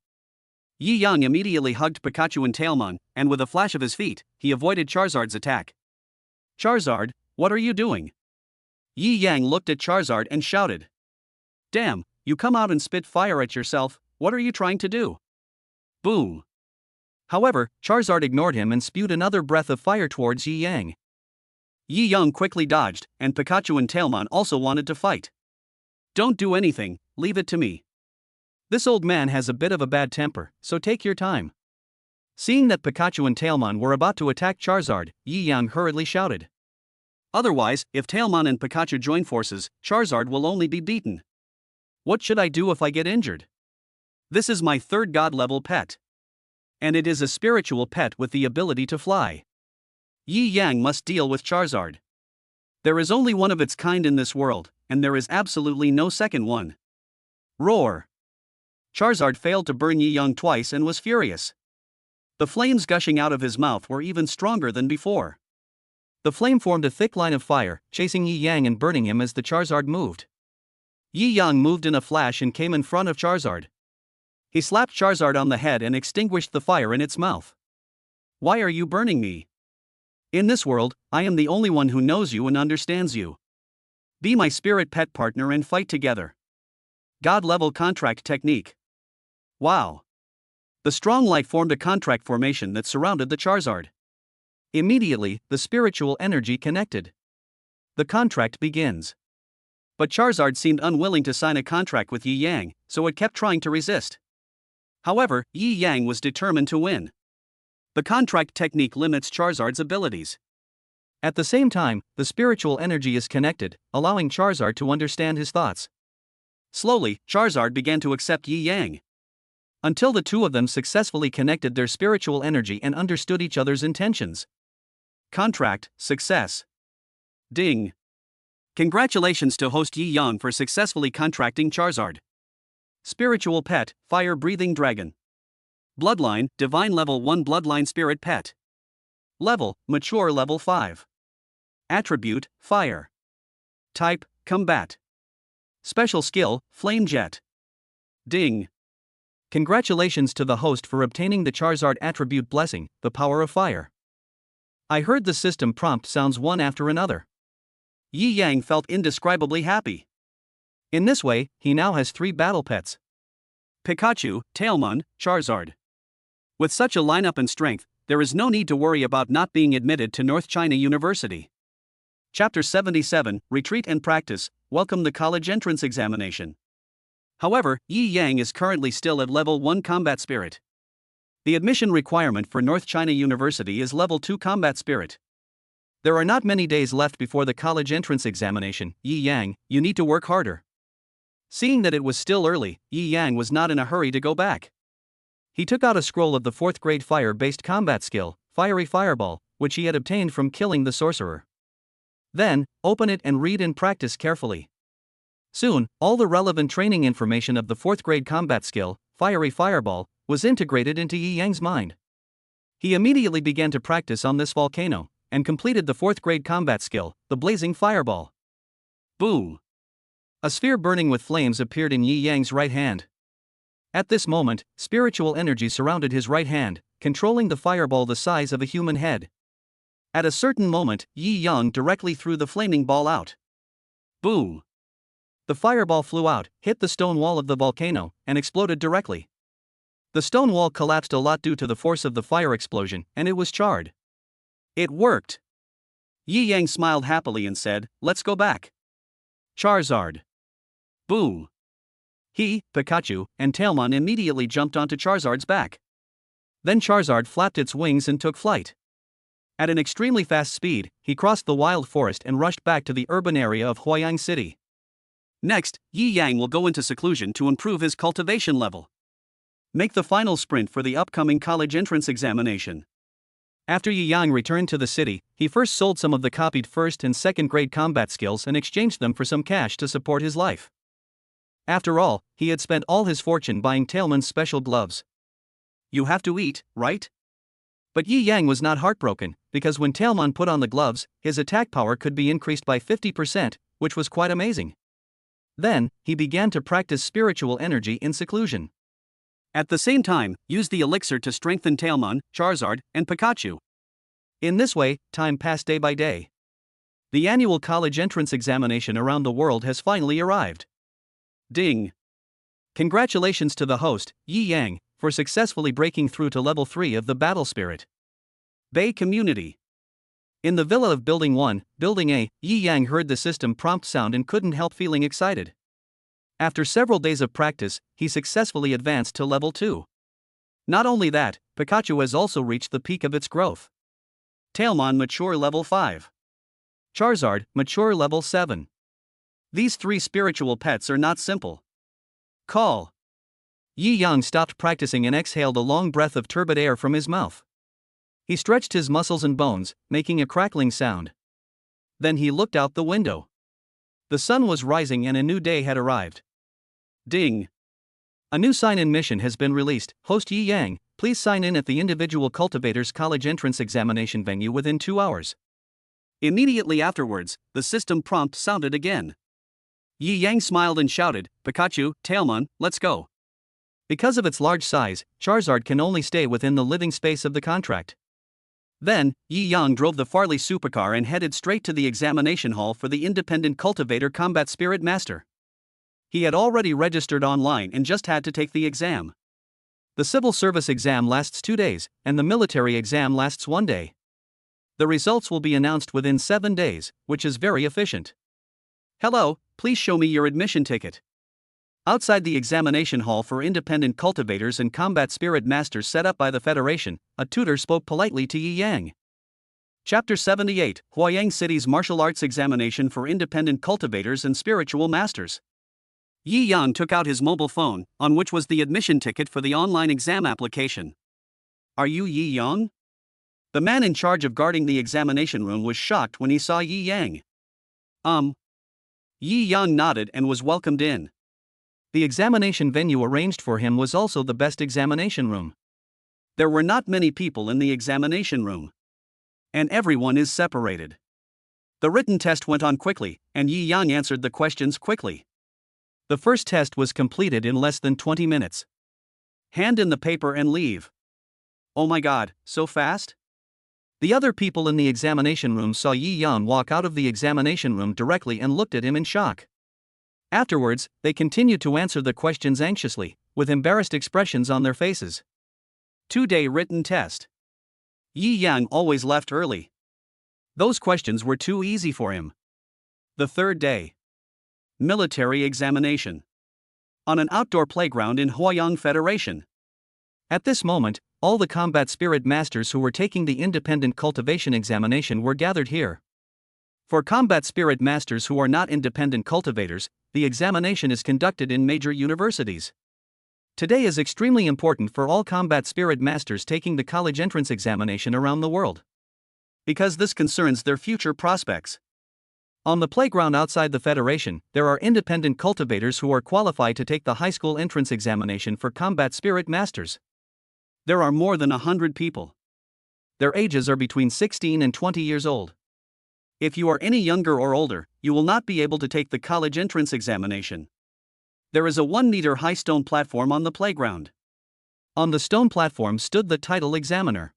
Yang immediately hugged Pikachu and Tailmon, and with a flash of his feet, he avoided Charizard's attack. Charizard, what are you doing? Yi Yang looked at Charizard and shouted. Damn, you come out and spit fire at yourself, what are you trying to do? Boom. However, Charizard ignored him and spewed another breath of fire towards Yi Yang. Yi Yang quickly dodged, and Pikachu and Tailmon also wanted to fight. Don't do anything, leave it to me. This old man has a bit of a bad temper, so take your time. Seeing that Pikachu and Tailmon were about to attack Charizard, Yi Yang hurriedly shouted. Otherwise, if Tailmon and Pikachu join forces, Charizard will only be beaten. What should I do if I get injured? This is my third god-level pet. And it is a spiritual pet with the ability to fly. Yi Yang must deal with Charizard. There is only one of its kind in this world, and there is absolutely no second one. Roar. Charizard failed to burn Yi Yang twice and was furious. The flames gushing out of his mouth were even stronger than before. The flame formed a thick line of fire, chasing Yi Yang and burning him as the Charizard moved. Yi Yang moved in a flash and came in front of Charizard. He slapped Charizard on the head and extinguished the fire in its mouth. Why are you burning me? In this world, I am the only one who knows you and understands you. Be my spirit pet partner and fight together. God-level contract technique. Wow. The strong light formed a contract formation that surrounded the Charizard. Immediately, the spiritual energy connected. The contract begins. But Charizard seemed unwilling to sign a contract with Yi Yang, so it kept trying to resist. However, Yi Yang was determined to win. The contract technique limits Charizard's abilities. At the same time, the spiritual energy is connected, allowing Charizard to understand his thoughts. Slowly, Charizard began to accept Yi Yang. Until the two of them successfully connected their spiritual energy and understood each other's intentions. Contract, success. Ding. Congratulations to host Yi Yang for successfully contracting Charizard. Spiritual pet, fire-breathing dragon. Bloodline, divine level 1 bloodline spirit pet. Level, mature level 5. Attribute, fire. Type, combat. Special skill, flame jet. Ding. Congratulations to the host for obtaining the Charizard attribute blessing, the power of fire. I heard the system prompt sounds one after another. Yi Yang felt indescribably happy. In this way, he now has 3 battle pets. Pikachu, Tailmon, Charizard. With such a lineup and strength, there is no need to worry about not being admitted to North China University. Chapter 77, Retreat and Practice, Welcome the College Entrance Examination. However, Yi Yang is currently still at level 1 Combat Spirit. The admission requirement for North China University is level 2 Combat Spirit. There are not many days left before the college entrance examination. Yi Yang, you need to work harder. Seeing that it was still early, Yi Yang was not in a hurry to go back. He took out a scroll of the 4th grade fire-based combat skill, Fiery Fireball, which he had obtained from killing the sorcerer. Then, open it and read and practice carefully. Soon, all the relevant training information of the 4th grade combat skill, Fiery Fireball, was integrated into Yi Yang's mind. He immediately began to practice on this volcano, and completed the 4th grade combat skill, the Blazing Fireball. Boom! A sphere burning with flames appeared in Yi Yang's right hand. At this moment, spiritual energy surrounded his right hand, controlling the fireball the size of a human head. At a certain moment, Yi Yang directly threw the flaming ball out. Boom! The fireball flew out, hit the stone wall of the volcano, and exploded directly. The stone wall collapsed a lot due to the force of the fire explosion, and it was charred. It worked! Yi Yang smiled happily and said, "Let's go back." Charizard. Boom! He, Pikachu, and Tailmon immediately jumped onto Charizard's back. Then Charizard flapped its wings and took flight. At an extremely fast speed, he crossed the wild forest and rushed back to the urban area of Huayang City. Next, Yi Yang will go into seclusion to improve his cultivation level. Make the final sprint for the upcoming college entrance examination. After Yi Yang returned to the city, he first sold some of the copied first and second grade combat skills and exchanged them for some cash to support his life. After all, he had spent all his fortune buying Tailman's special gloves. You have to eat, right? But Yi Yang was not heartbroken, because when Tailman put on the gloves, his attack power could be increased by 50%, which was quite amazing. Then, he began to practice spiritual energy in seclusion. At the same time, use the elixir to strengthen Tailman, Charizard, and Pikachu. In this way, time passed day by day. The annual college entrance examination around the world has finally arrived. Ding! Congratulations to the host, Yi Yang, for successfully breaking through to level 3 of the Battle Spirit. Bay Community. In the villa of Building 1, Building A, Yi Yang heard the system prompt sound and couldn't help feeling excited. After several days of practice, he successfully advanced to level 2. Not only that, Pikachu has also reached the peak of its growth. Tailmon mature level 5. Charizard, mature level 7. These three spiritual pets are not simple. Call. Yi Yang stopped practicing and exhaled a long breath of turbid air from his mouth. He stretched his muscles and bones, making a crackling sound. Then he looked out the window. The sun was rising and a new day had arrived. Ding! A new sign-in mission has been released. Host Yi Yang, please sign in at the individual cultivator's college entrance examination venue within 2 hours. Immediately afterwards, the system prompt sounded again. Yi Yang smiled and shouted, Pikachu, Tailmon, let's go. Because of its large size, Charizard can only stay within the living space of the contract. Then, Yi Yang drove the Farley supercar and headed straight to the examination hall for the Independent Cultivator Combat Spirit Master. He had already registered online and just had to take the exam. The civil service exam lasts 2 days, and the military exam lasts 1 day. The results will be announced within 7 days, which is very efficient. Hello, please show me your admission ticket. Outside the examination hall for independent cultivators and combat spirit masters set up by the Federation, a tutor spoke politely to Yi Yang. Chapter 78, Huayang City's Martial Arts Examination for Independent Cultivators and Spiritual Masters. Yi Yang took out his mobile phone, on which was the admission ticket for the online exam application. Are you Yi Yang? The man in charge of guarding the examination room was shocked when he saw Yi Yang. Yi Yang nodded and was welcomed in. The examination venue arranged for him was also the best examination room. There were not many people in the examination room. And everyone is separated. The written test went on quickly, and Yi Yang answered the questions quickly. The first test was completed in less than 20 minutes. Hand in the paper and leave. Oh my god, so fast? The other people in the examination room saw Yi Yang walk out of the examination room directly and looked at him in shock. Afterwards, they continued to answer the questions anxiously, with embarrassed expressions on their faces. 2-day written test. Yi Yang always left early. Those questions were too easy for him. The 3rd day. Military examination. On an outdoor playground in Huayang Federation. At this moment, all the combat spirit masters who were taking the independent cultivation examination were gathered here. For combat spirit masters who are not independent cultivators, the examination is conducted in major universities. Today is extremely important for all combat spirit masters taking the college entrance examination around the world. Because this concerns their future prospects. On the playground outside the Federation, there are independent cultivators who are qualified to take the high school entrance examination for combat spirit masters. There are more than 100 people. Their ages are between 16 and 20 years old. If you are any younger or older, you will not be able to take the college entrance examination. There is a 1-meter high stone platform on the playground. On the stone platform stood the title examiner.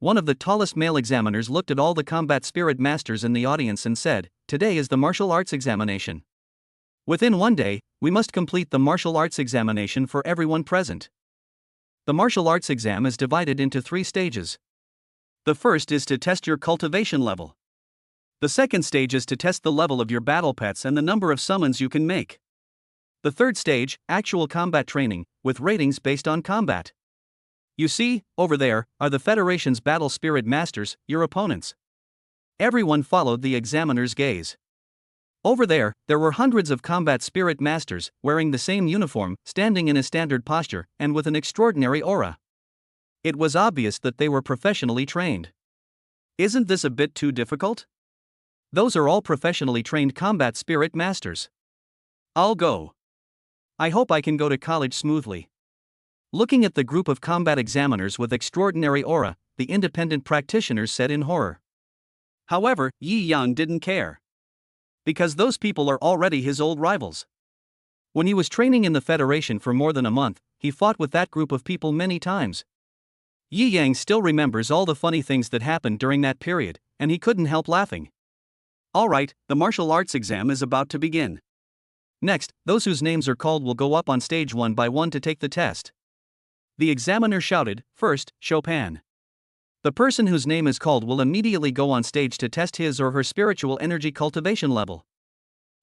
One of the tallest male examiners looked at all the combat spirit masters in the audience and said, "Today is the martial arts examination. Within 1 day, we must complete the martial arts examination for everyone present." The martial arts exam is divided into 3 stages. The first is to test your cultivation level. The second stage is to test the level of your battle pets and the number of summons you can make. The third stage, actual combat training, with ratings based on combat. You see, over there, are the Federation's battle spirit masters, your opponents. Everyone followed the examiner's gaze. Over there were hundreds of combat spirit masters, wearing the same uniform, standing in a standard posture, and with an extraordinary aura. It was obvious that they were professionally trained. Isn't this a bit too difficult? Those are all professionally trained combat spirit masters. I'll go. I hope I can go to college smoothly. Looking at the group of combat examiners with extraordinary aura, the independent practitioners said in horror. However, Yi Yang didn't care. Because those people are already his old rivals. When he was training in the Federation for more than a month, he fought with that group of people many times. Yi Yang still remembers all the funny things that happened during that period, and he couldn't help laughing. Alright, the martial arts exam is about to begin. Next, those whose names are called will go up on stage one by one to take the test. The examiner shouted, "First, Chopin." The person whose name is called will immediately go on stage to test his or her spiritual energy cultivation level.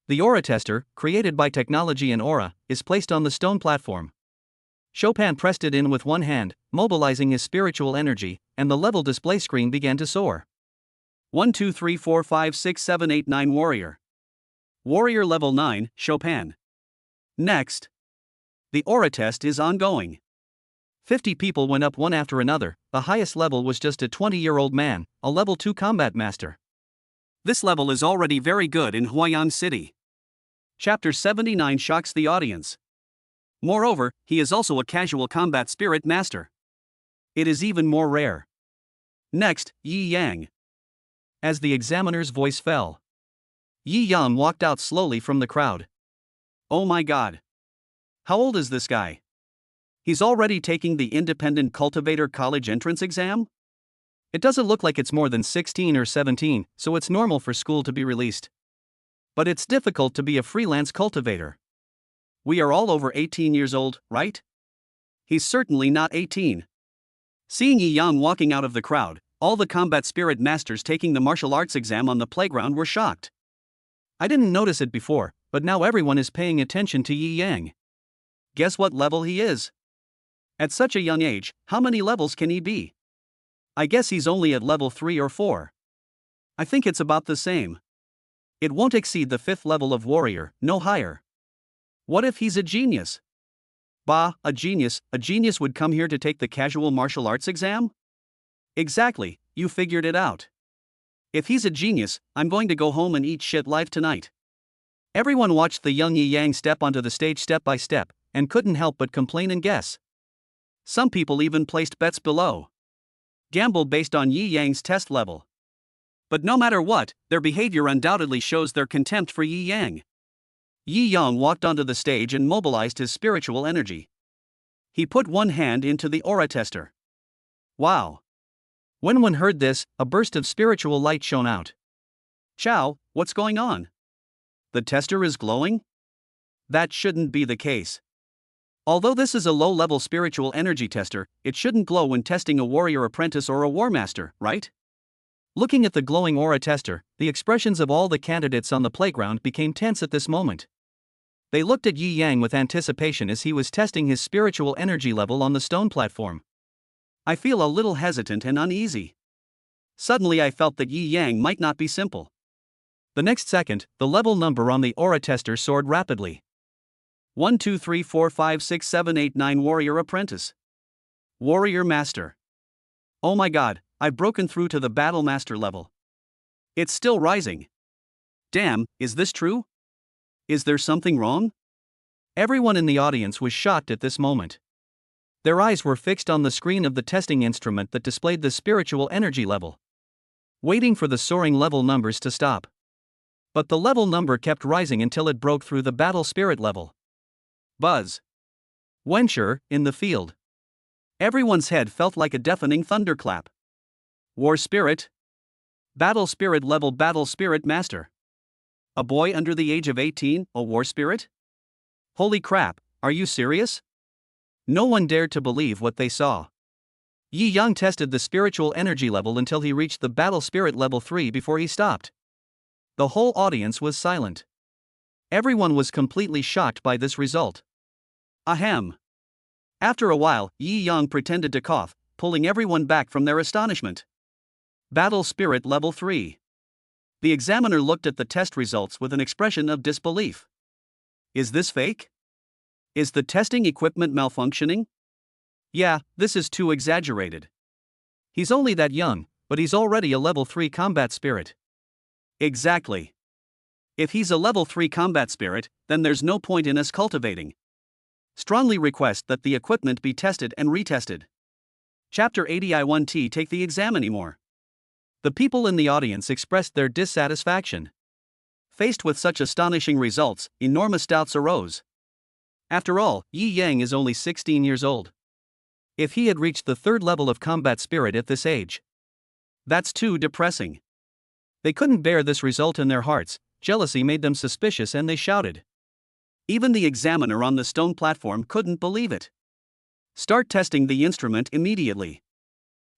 The aura tester, created by technology and aura, is placed on the stone platform. Chopin pressed it in with one hand, mobilizing his spiritual energy, and the level display screen began to soar. 1 2 3 4 5 6 7 8 9 Warrior. Warrior level 9, Chopin. Next. The aura test is ongoing. 50 people went up one after another. The highest level was just a 20-year-old man, a level 2 combat master. This level is already very good in Huayan City. Chapter 79 shocks the audience. Moreover, he is also a casual combat spirit master. It is even more rare. Next, Yi Yang. As the examiner's voice fell, Yi Yang walked out slowly from the crowd. Oh my god. How old is this guy? He's already taking the Independent Cultivator College entrance exam? It doesn't look like it's more than 16 or 17, so it's normal for school to be released. But it's difficult to be a freelance cultivator. We are all over 18 years old, right? He's certainly not 18. Seeing Yi Yang walking out of the crowd, all the combat spirit masters taking the martial arts exam on the playground were shocked. I didn't notice it before, but now everyone is paying attention to Yi Yang. Guess what level he is? At such a young age, how many levels can he be? I guess he's only at level 3 or 4. I think it's about the same. It won't exceed the 5th level of warrior, no higher. What if he's a genius? Bah, a genius would come here to take the casual martial arts exam? Exactly, you figured it out. If he's a genius, I'm going to go home and eat shit live tonight. Everyone watched the young Yi Yang step onto the stage step by step, and couldn't help but complain and guess. Some people even placed bets below. Gambled based on Yi Yang's test level. But no matter what, their behavior undoubtedly shows their contempt for Yi Yang. Yi Yang walked onto the stage and mobilized his spiritual energy. He put one hand into the aura tester. Wow. When one heard this, a burst of spiritual light shone out. Chow, what's going on? The tester is glowing? That shouldn't be the case. Although this is a low-level spiritual energy tester, it shouldn't glow when testing a warrior apprentice or a war master, right? Looking at the glowing aura tester, the expressions of all the candidates on the playground became tense at this moment. They looked at Yi Yang with anticipation as he was testing his spiritual energy level on the stone platform. I feel a little hesitant and uneasy. Suddenly I felt that Yi Yang might not be simple. The next second, the level number on the aura tester soared rapidly. 1 2 3 4 5 6 7 8 9 Warrior Apprentice. Warrior Master. Oh my god, I've broken through to the Battle Master level. It's still rising. Damn, is this true? Is there something wrong? Everyone in the audience was shocked at this moment. Their eyes were fixed on the screen of the testing instrument that displayed the spiritual energy level, waiting for the soaring level numbers to stop. But the level number kept rising until it broke through the battle spirit level. Buzz. Wencher, in the field. Everyone's head felt like a deafening thunderclap. War Spirit. Battle Spirit level Battle Spirit Master. A boy under the age of 18, a War Spirit? Holy crap, are you serious? No one dared to believe what they saw. Yi Yang tested the spiritual energy level until he reached the Battle Spirit level 3 before he stopped. The whole audience was silent. Everyone was completely shocked by this result. Ahem. After a while, Yi Yang pretended to cough, pulling everyone back from their astonishment. Battle Spirit Level 3. The examiner looked at the test results with an expression of disbelief. Is this fake? Is the testing equipment malfunctioning? Yeah, this is too exaggerated. He's only that young, but he's already a level 3 combat spirit. Exactly. If he's a level 3 combat spirit, then there's no point in us cultivating. Strongly request that the equipment be tested and retested. Chapter 80. I won't take the exam anymore. The people in the audience expressed their dissatisfaction. Faced with such astonishing results, enormous doubts arose. After all, Yi Yang is only 16 years old. If he had reached the 3rd level of combat spirit at this age, that's too depressing. They couldn't bear this result in their hearts. Jealousy made them suspicious and they shouted. Even the examiner on the stone platform couldn't believe it. Start testing the instrument immediately.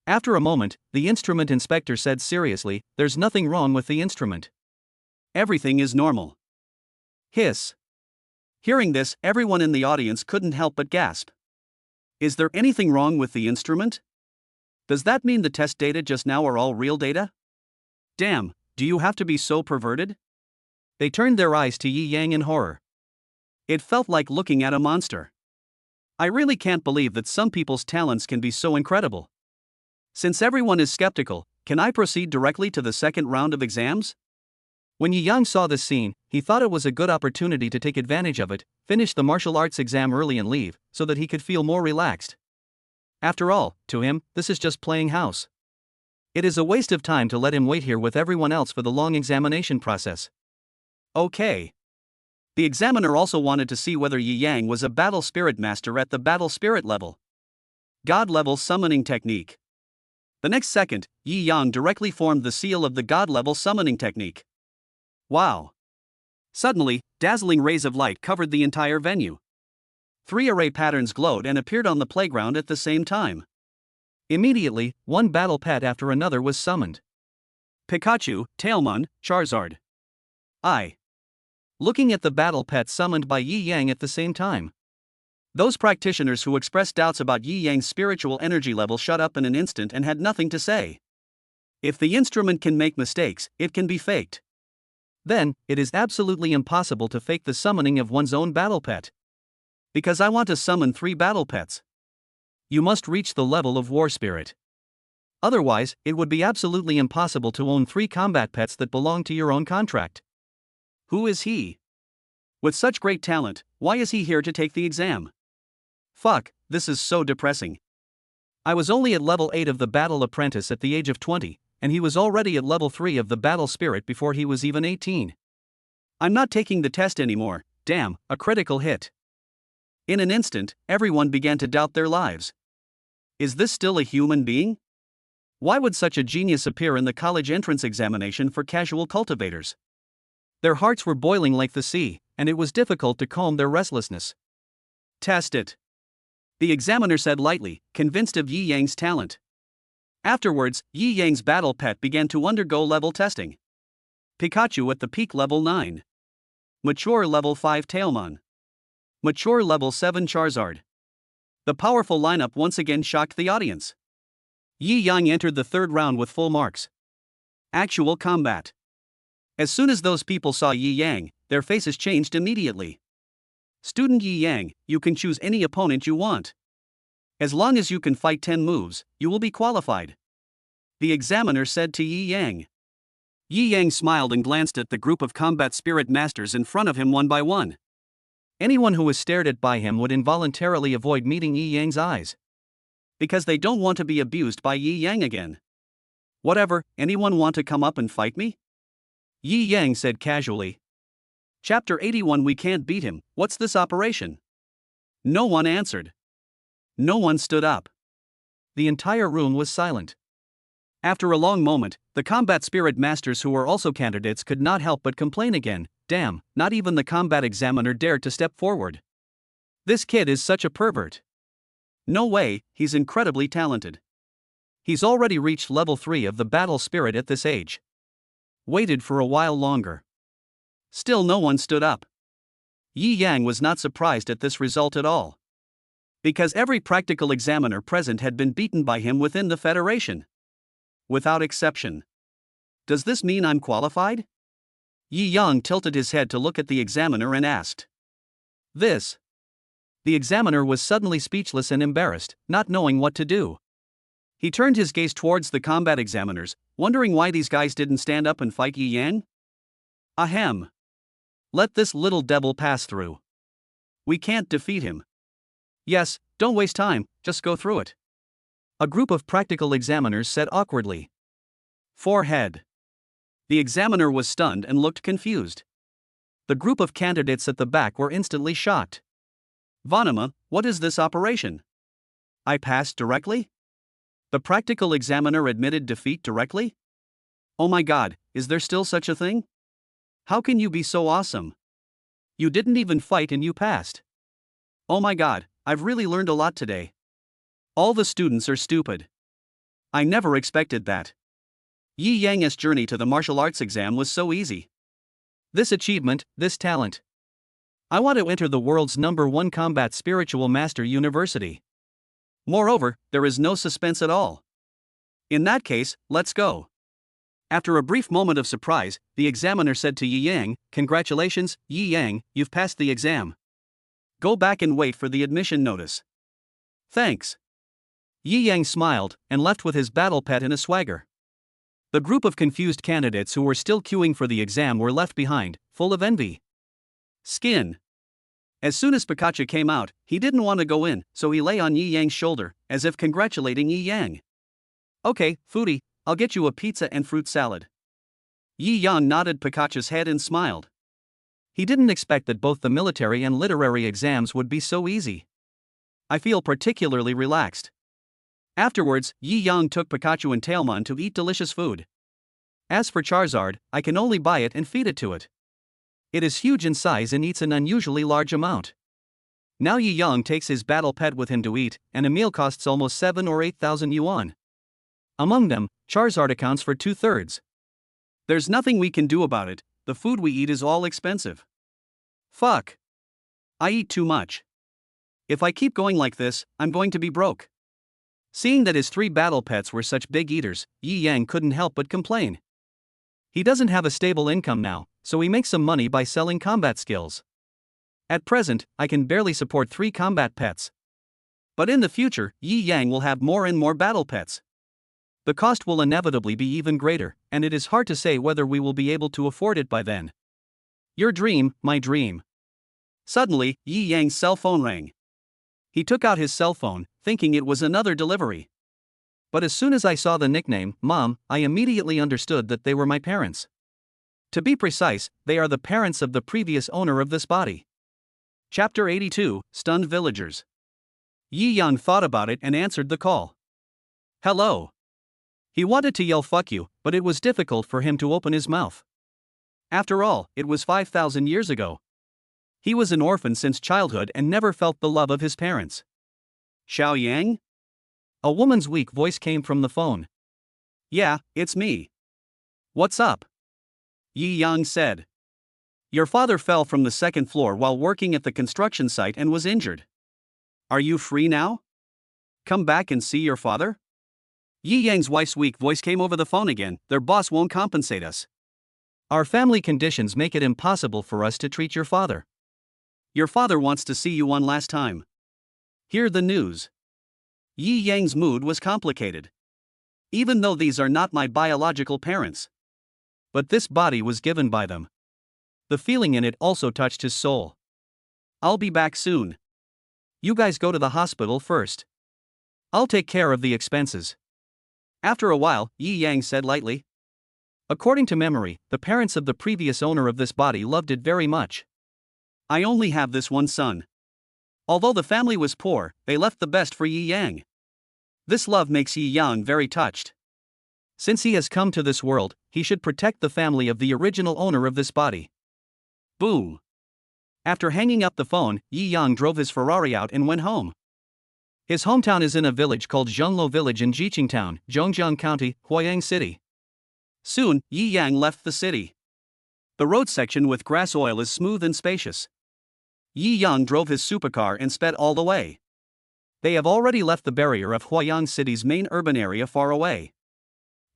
After a moment, the instrument inspector said seriously, there's nothing wrong with the instrument. Everything is normal. Hiss. Hearing this, everyone in the audience couldn't help but gasp. Is there anything wrong with the instrument? Does that mean the test data just now are all real data? Damn, do you have to be so perverted? They turned their eyes to Yi Yang in horror. It felt like looking at a monster. I really can't believe that some people's talents can be so incredible. Since everyone is skeptical, can I proceed directly to the second round of exams? When Yi Yang saw this scene, he thought it was a good opportunity to take advantage of it, finish the martial arts exam early and leave, so that he could feel more relaxed. After all, to him, this is just playing house. It is a waste of time to let him wait here with everyone else for the long examination process. Okay. The examiner also wanted to see whether Yi Yang was a battle spirit master at the battle spirit level. God level summoning technique. The next second, Yi Yang directly formed the seal of the God level summoning technique. Wow. Suddenly, dazzling rays of light covered the entire venue. 3 array patterns glowed and appeared on the playground at the same time. Immediately, one battle pet after another was summoned. Pikachu, Tailmon, Charizard. Looking at the battle pets summoned by Yi Yang at the same time. Those practitioners who expressed doubts about Yi Yang's spiritual energy level shut up in an instant and had nothing to say. If the instrument can make mistakes, it can be faked. Then, it is absolutely impossible to fake the summoning of one's own battle pet. Because I want to summon 3 battle pets. You must reach the level of War Spirit. Otherwise, it would be absolutely impossible to own 3 combat pets that belong to your own contract. Who is he? With such great talent, why is he here to take the exam? Fuck, this is so depressing. I was only at level 8 of the Battle Apprentice at the age of 20, and he was already at level 3 of the Battle Spirit before he was even 18. I'm not taking the test anymore. Damn, a critical hit. In an instant, everyone began to doubt their lives. Is this still a human being? Why would such a genius appear in the college entrance examination for casual cultivators? Their hearts were boiling like the sea, and it was difficult to calm their restlessness. Test it. The examiner said lightly, convinced of Yi Yang's talent. Afterwards, Yi Yang's battle pet began to undergo level testing. Pikachu at the peak level 9. Mature level 5 Tailmon. Mature level 7 Charizard. The powerful lineup once again shocked the audience. Yi Yang entered the 3rd round with full marks. Actual combat. As soon as those people saw Yi Yang, their faces changed immediately. Student Yi Yang, you can choose any opponent you want. As long as you can fight 10 moves, you will be qualified. The examiner said to Yi Yang. Yi Yang smiled and glanced at the group of combat spirit masters in front of him one by one. Anyone who was stared at by him would involuntarily avoid meeting Yi Yang's eyes. Because they don't want to be abused by Yi Yang again. Whatever, anyone want to come up and fight me? Yi Yang said casually. Chapter 81. We can't beat him, what's this operation? No one answered. No one stood up. The entire room was silent. After a long moment, the combat spirit masters who were also candidates could not help but complain again. Damn, not even the combat examiner dared to step forward. This kid is such a pervert. No way, he's incredibly talented. He's already reached level 3 of the battle spirit at this age. Waited for a while longer. Still no one stood up. Yi Yang was not surprised at this result at all. Because every practical examiner present had been beaten by him within the Federation. Without exception. Does this mean I'm qualified? Yi Yang tilted his head to look at the examiner and asked. This. The examiner was suddenly speechless and embarrassed, not knowing what to do. He turned his gaze towards the combat examiners, wondering why these guys didn't stand up and fight Yi Yang. Ahem. Let this little devil pass through. We can't defeat him. Yes, don't waste time, just go through it. A group of practical examiners said awkwardly. Forehead. The examiner was stunned and looked confused. The group of candidates at the back were instantly shocked. Vanama, what is this operation? I passed directly? The practical examiner admitted defeat directly? Oh my god, is there still such a thing? How can you be so awesome? You didn't even fight and you passed. Oh my god, I've really learned a lot today. All the students are stupid. I never expected that. Yi Yang's journey to the martial arts exam was so easy. This achievement, this talent. I want to enter the world's #1 combat spiritual master university. Moreover, there is no suspense at all. In that case, let's go. After a brief moment of surprise, the examiner said to Yi Yang, Congratulations, Yi Yang, you've passed the exam. Go back and wait for the admission notice. Thanks. Yi Yang smiled and left with his battle pet in a swagger. The group of confused candidates who were still queuing for the exam were left behind, full of envy. Skin. As soon as Pikachu came out, he didn't want to go in, so he lay on Yi Yang's shoulder, as if congratulating Yi Yang. Okay, foodie, I'll get you a pizza and fruit salad. Yi Yang nodded Pikachu's head and smiled. He didn't expect that both the military and literary exams would be so easy. I feel particularly relaxed. Afterwards, Yi Yang took Pikachu and Tailmon to eat delicious food. As for Charizard, I can only buy it and feed it to it. It is huge in size and eats an unusually large amount. Now Yi Yang takes his battle pet with him to eat, and a meal costs almost 7 or 8,000 yuan. Among them, Charizard accounts for 2/3. There's nothing we can do about it, the food we eat is all expensive. Fuck. I eat too much. If I keep going like this, I'm going to be broke. Seeing that his 3 battle pets were such big eaters, Yi Yang couldn't help but complain. He doesn't have a stable income now, so he makes some money by selling combat skills. At present, I can barely support 3 combat pets. But in the future, Yi Yang will have more and more battle pets. The cost will inevitably be even greater, and it is hard to say whether we will be able to afford it by then. Your dream, my dream. Suddenly, Yi Yang's cell phone rang. He took out his cell phone, thinking it was another delivery. But as soon as I saw the nickname, Mom, I immediately understood that they were my parents. To be precise, they are the parents of the previous owner of this body. Chapter 82, Stunned Villagers. Yi Yang thought about it and answered the call. Hello. He wanted to yell fuck you, but it was difficult for him to open his mouth. After all, it was 5,000 years ago. He was an orphan since childhood and never felt the love of his parents. Xiao Yang? A woman's weak voice came from the phone. Yeah, it's me. What's up? Yi Yang said. Your father fell from the 2nd floor while working at the construction site and was injured. Are you free now? Come back and see your father? Yi Yang's wife's weak voice came over the phone again. Their boss won't compensate us. Our family conditions make it impossible for us to treat your father. Your father wants to see you one last time. Hear the news. Yi Yang's mood was complicated. Even though these are not my biological parents. But this body was given by them. The feeling in it also touched his soul. I'll be back soon. You guys go to the hospital first. I'll take care of the expenses. After a while, Yi Yang said lightly. According to memory, the parents of the previous owner of this body loved it very much. I only have this one son. Although the family was poor, they left the best for Yi Yang. This love makes Yi Yang very touched. Since he has come to this world, he should protect the family of the original owner of this body. Boom. After hanging up the phone, Yi Yang drove his Ferrari out and went home. His hometown is in a village called Zhenglo Village in Jiqing Town, Zhongjiang County, Huayang City. Soon, Yi Yang left the city. The road section with grass oil is smooth and spacious. Yi Yang drove his supercar and sped all the way. They have already left the barrier of Huayang City's main urban area far away.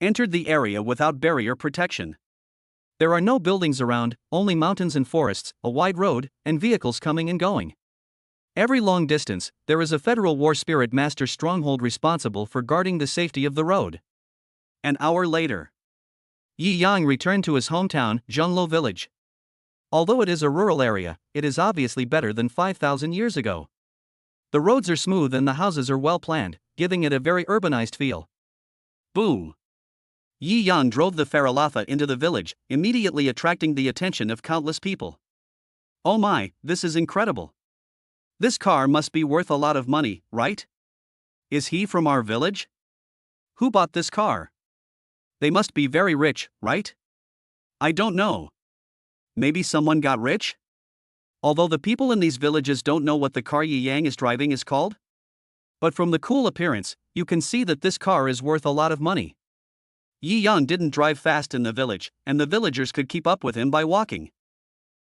Entered the area without barrier protection. There are no buildings around, only mountains and forests, a wide road, and vehicles coming and going. Every long distance, there is a Federal War Spirit Master stronghold responsible for guarding the safety of the road. An hour later, Yi Yang returned to his hometown, Zhenglo village. Although it is a rural area, it is obviously better than 5,000 years ago. The roads are smooth and the houses are well planned, giving it a very urbanized feel. Boom! Yi Yang drove the Faralatha into the village, immediately attracting the attention of countless people. Oh my, this is incredible. This car must be worth a lot of money, right? Is he from our village? Who bought this car? They must be very rich, right? I don't know. Maybe someone got rich? Although the people in these villages don't know what the car Yi Yang is driving is called? But from the cool appearance, you can see that this car is worth a lot of money. Yi Yang didn't drive fast in the village, and the villagers could keep up with him by walking.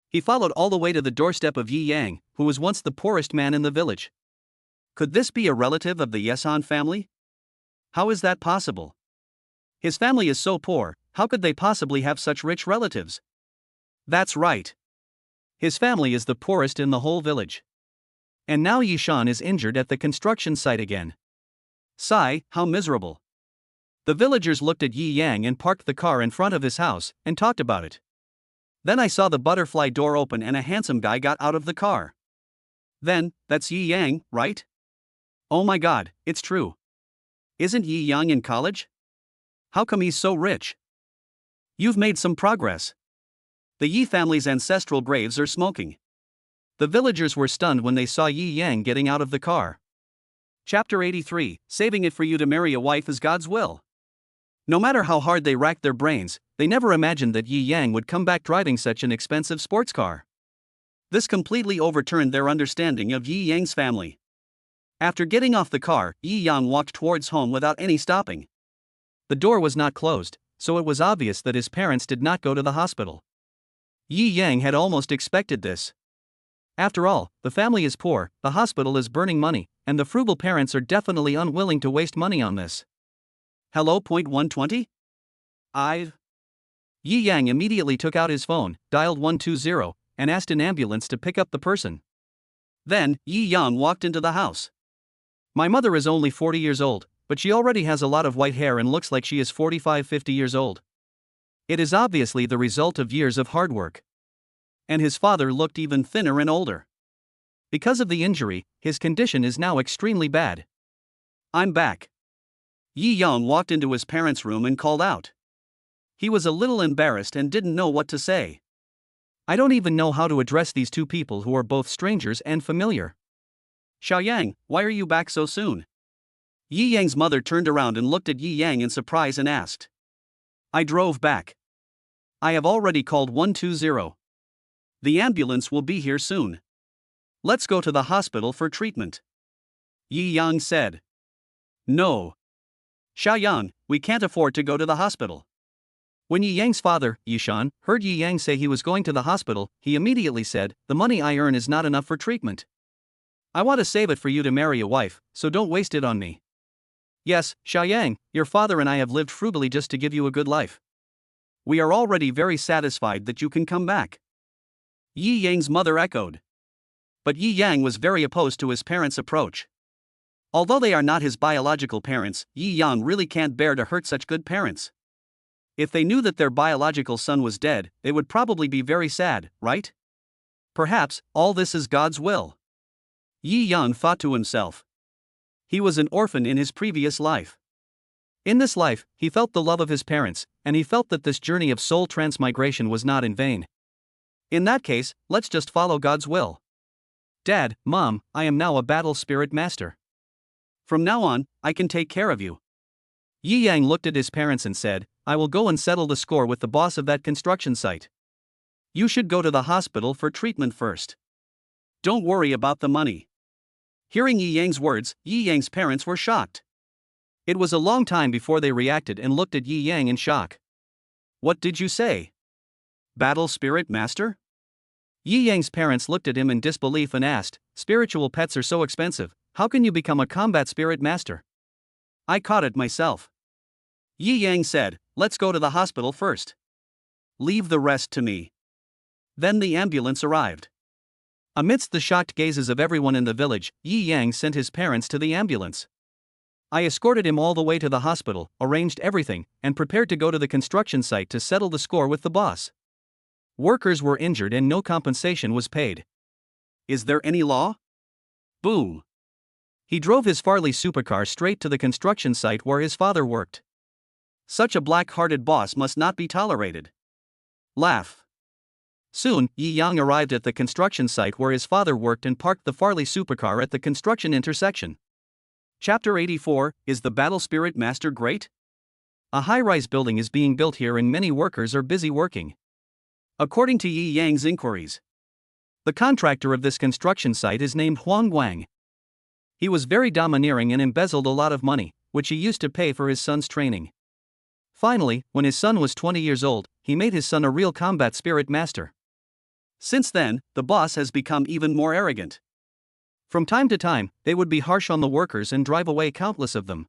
He followed all the way to the doorstep of Yi Yang, who was once the poorest man in the village. Could this be a relative of the Yesan family? How is that possible? His family is so poor, how could they possibly have such rich relatives? That's right. His family is the poorest in the whole village. And now Yishan is injured at the construction site again. Sigh, how miserable. The villagers looked at Yi Yang and parked the car in front of his house, and talked about it. Then I saw the butterfly door open and a handsome guy got out of the car. Then, that's Yi Yang, right? Oh my god, it's true. Isn't Yi Yang in college? How come he's so rich? You've made some progress. The Yi family's ancestral graves are smoking. The villagers were stunned when they saw Yi Yang getting out of the car. Chapter 83, Saving it for you to marry a wife is God's will. No matter how hard they racked their brains, they never imagined that Yi Yang would come back driving such an expensive sports car. This completely overturned their understanding of Yi Yang's family. After getting off the car, Yi Yang walked towards home without any stopping. The door was not closed, so it was obvious that his parents did not go to the hospital. Yi Yang had almost expected this. After all, the family is poor, the hospital is burning money, and the frugal parents are definitely unwilling to waste money on this. Hello, point 120? Yi Yang immediately took out his phone, dialed 120, and asked an ambulance to pick up the person. Then, Yi Yang walked into the house. My mother is only 40 years old, but she already has a lot of white hair and looks like she is 45-50 years old. It is obviously the result of years of hard work. And his father looked even thinner and older. Because of the injury, his condition is now extremely bad. I'm back. Yi Yang walked into his parents' room and called out. He was a little embarrassed and didn't know what to say. I don't even know how to address these two people who are both strangers and familiar. Xiaoyang, why are you back so soon? Yi Yang's mother turned around and looked at Yi Yang in surprise and asked. I drove back. I have already called 120. The ambulance will be here soon. Let's go to the hospital for treatment. Yi Yang said. No. Xiaoyang, we can't afford to go to the hospital. When Yi Yang's father, Yishan, heard Yi Yang say he was going to the hospital, he immediately said, the money I earn is not enough for treatment. I want to save it for you to marry a wife, so don't waste it on me. Yes, Xiaoyang, your father and I have lived frugally just to give you a good life. We are already very satisfied that you can come back. Yi Yang's mother echoed. But Yi Yang was very opposed to his parents' approach. Although they are not his biological parents, Yi Yang really can't bear to hurt such good parents. If they knew that their biological son was dead, they would probably be very sad, right? Perhaps, all this is God's will. Yi Yang thought to himself. He was an orphan in his previous life. In this life, he felt the love of his parents, and he felt that this journey of soul transmigration was not in vain. In that case, let's just follow God's will. Dad, Mom, I am now a battle spirit master. From now on, I can take care of you. Yi Yang looked at his parents and said, I will go and settle the score with the boss of that construction site. You should go to the hospital for treatment first. Don't worry about the money. Hearing Yi Yang's words, Yi Yang's parents were shocked. It was a long time before they reacted and looked at Yi Yang in shock. What did you say? Battle Spirit Master? Yi Yang's parents looked at him in disbelief and asked, "Spiritual pets are so expensive, how can you become a combat spirit master?" I caught it myself. Yi Yang said, "Let's go to the hospital first. Leave the rest to me." Then the ambulance arrived. Amidst the shocked gazes of everyone in the village, Yi Yang sent his parents to the ambulance. I escorted him all the way to the hospital, arranged everything, and prepared to go to the construction site to settle the score with the boss. Workers were injured and no compensation was paid. Is there any law? Boom. He drove his Farley supercar straight to the construction site where his father worked. Such a black-hearted boss must not be tolerated. Laugh. Soon, Yi Yang arrived at the construction site where his father worked and parked the Farley supercar at the construction intersection. Chapter 84, Is the Battle Spirit Master Great? A high-rise building is being built here and many workers are busy working. According to Yi Yang's inquiries, the contractor of this construction site is named Wang. He was very domineering and embezzled a lot of money, which he used to pay for his son's training. Finally, when his son was 20 years old, he made his son a real combat spirit master. Since then, the boss has become even more arrogant. From time to time, they would be harsh on the workers and drive away countless of them.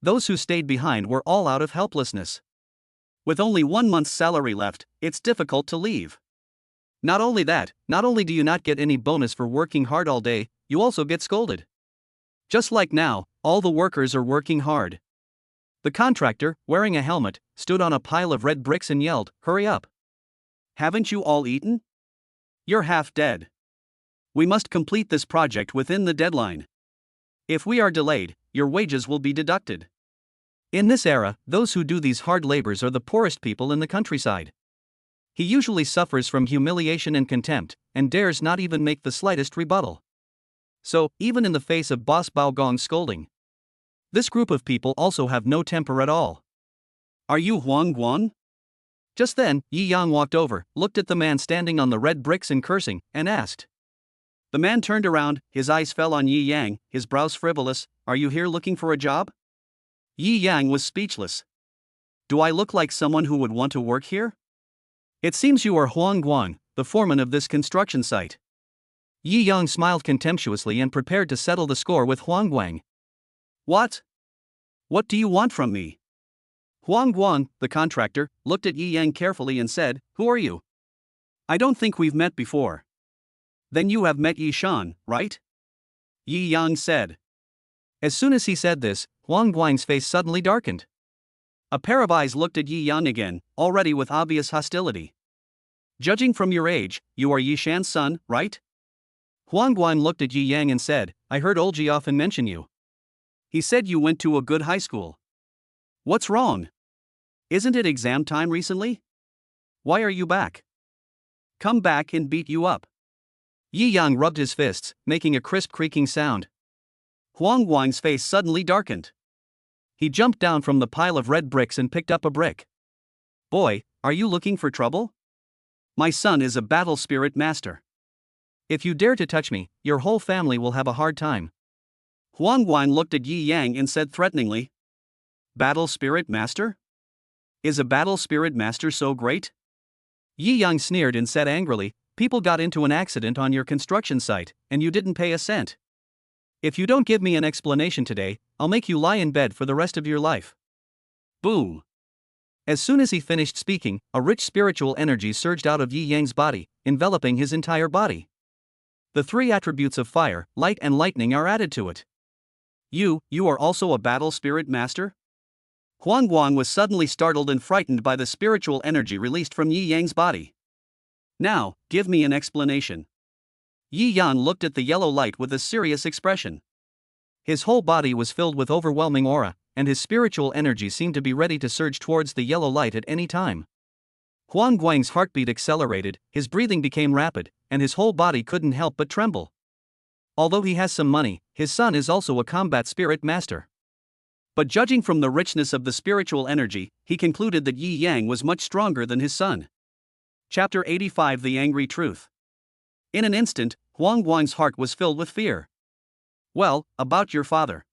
Those who stayed behind were all out of helplessness. With only 1 month's salary left, it's difficult to leave. Not only that, not only do you not get any bonus for working hard all day, you also get scolded. Just like now, all the workers are working hard. The contractor, wearing a helmet, stood on a pile of red bricks and yelled, "Hurry up! Haven't you all eaten? You're half dead. We must complete this project within the deadline. If we are delayed, your wages will be deducted." In this era, those who do these hard labors are the poorest people in the countryside. He usually suffers from humiliation and contempt, and dares not even make the slightest rebuttal. So, even in the face of Boss Bao Gong's scolding, this group of people also have no temper at all. "Are you Huang Guan?" Just then, Yi Yang walked over, looked at the man standing on the red bricks and cursing, and asked. The man turned around, his eyes fell on Yi Yang, his brows frivolous. "Are you here looking for a job?" Yi Yang was speechless. "Do I look like someone who would want to work here?" "It seems you are Huang Guan, the foreman of this construction site." Yi Yang smiled contemptuously and prepared to settle the score with Wang. What? What do you want from me?" Huang Guan, the contractor, looked at Yi Yang carefully and said, "Who are you? I don't think we've met before." "Then you have met Yi Shan, right?" Yi Yang said. As soon as he said this, Wang's face suddenly darkened. A pair of eyes looked at Yi Yang again, already with obvious hostility. "Judging from your age, you are Yi Shan's son, right?" Huang looked at Yi Yang and said, "I heard Olji often mention you. He said you went to a good high school. What's wrong? Isn't it exam time recently? Why are you back? Come back and beat you up." Yi Yang rubbed his fists, making a crisp creaking sound. Wang's face suddenly darkened. He jumped down from the pile of red bricks and picked up a brick. "Boy, are you looking for trouble? My son is a battle spirit master. If you dare to touch me, your whole family will have a hard time." Huang looked at Yi Yang and said threateningly, "Battle Spirit Master? Is a Battle Spirit Master so great?" Yi Yang sneered and said angrily, "People got into an accident on your construction site, and you didn't pay a cent. If you don't give me an explanation today, I'll make you lie in bed for the rest of your life." Boom. As soon as he finished speaking, a rich spiritual energy surged out of Yi Yang's body, enveloping his entire body. The 3 attributes of fire, light and lightning are added to it. You are also a battle spirit master?" Huang was suddenly startled and frightened by the spiritual energy released from Yi Yang's body. "Now, give me an explanation." Yi Yang looked at the yellow light with a serious expression. His whole body was filled with overwhelming aura, and his spiritual energy seemed to be ready to surge towards the yellow light at any time. Huang's heartbeat accelerated, his breathing became rapid, and his whole body couldn't help but tremble. Although he has some money, his son is also a combat spirit master. But judging from the richness of the spiritual energy, he concluded that Yi Yang was much stronger than his son. Chapter 85, The Angry Truth. In an instant, Huang's heart was filled with fear. "Well, about your father.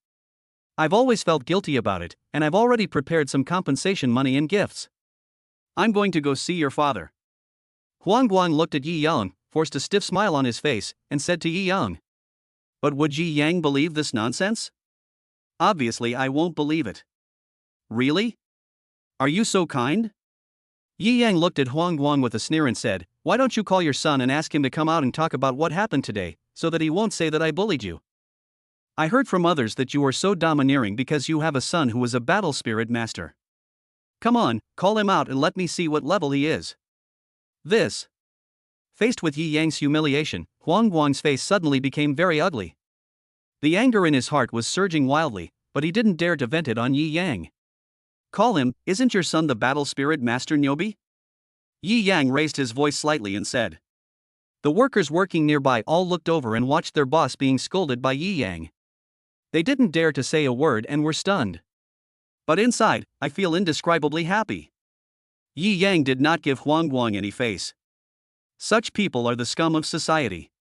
I've always felt guilty about it, and I've already prepared some compensation money and gifts. I'm going to go see your father." Huang looked at Yi Yang, forced a stiff smile on his face, and said to Yi Yang. But would Yi Yang believe this nonsense? Obviously I won't believe it. Really? Are you so kind? Yi Yang looked at Huang Guang with a sneer and said, "Why don't you call your son and ask him to come out and talk about what happened today, so that he won't say that I bullied you? I heard from others that you are so domineering because you have a son who is a battle spirit master. Come on, call him out and let me see what level he is." This. Faced with Yi Yang's humiliation, Huang Guang's face suddenly became very ugly. The anger in his heart was surging wildly, but he didn't dare to vent it on Yi Yang. Call him, isn't your son the battle spirit master Nyobi? Yi Yang raised his voice slightly and said. The workers working nearby all looked over and watched their boss being scolded by Yi Yang. They didn't dare to say a word and were stunned. But inside, I feel indescribably happy. Yi Yang did not give Huang Guang any face. Such people are the scum of society.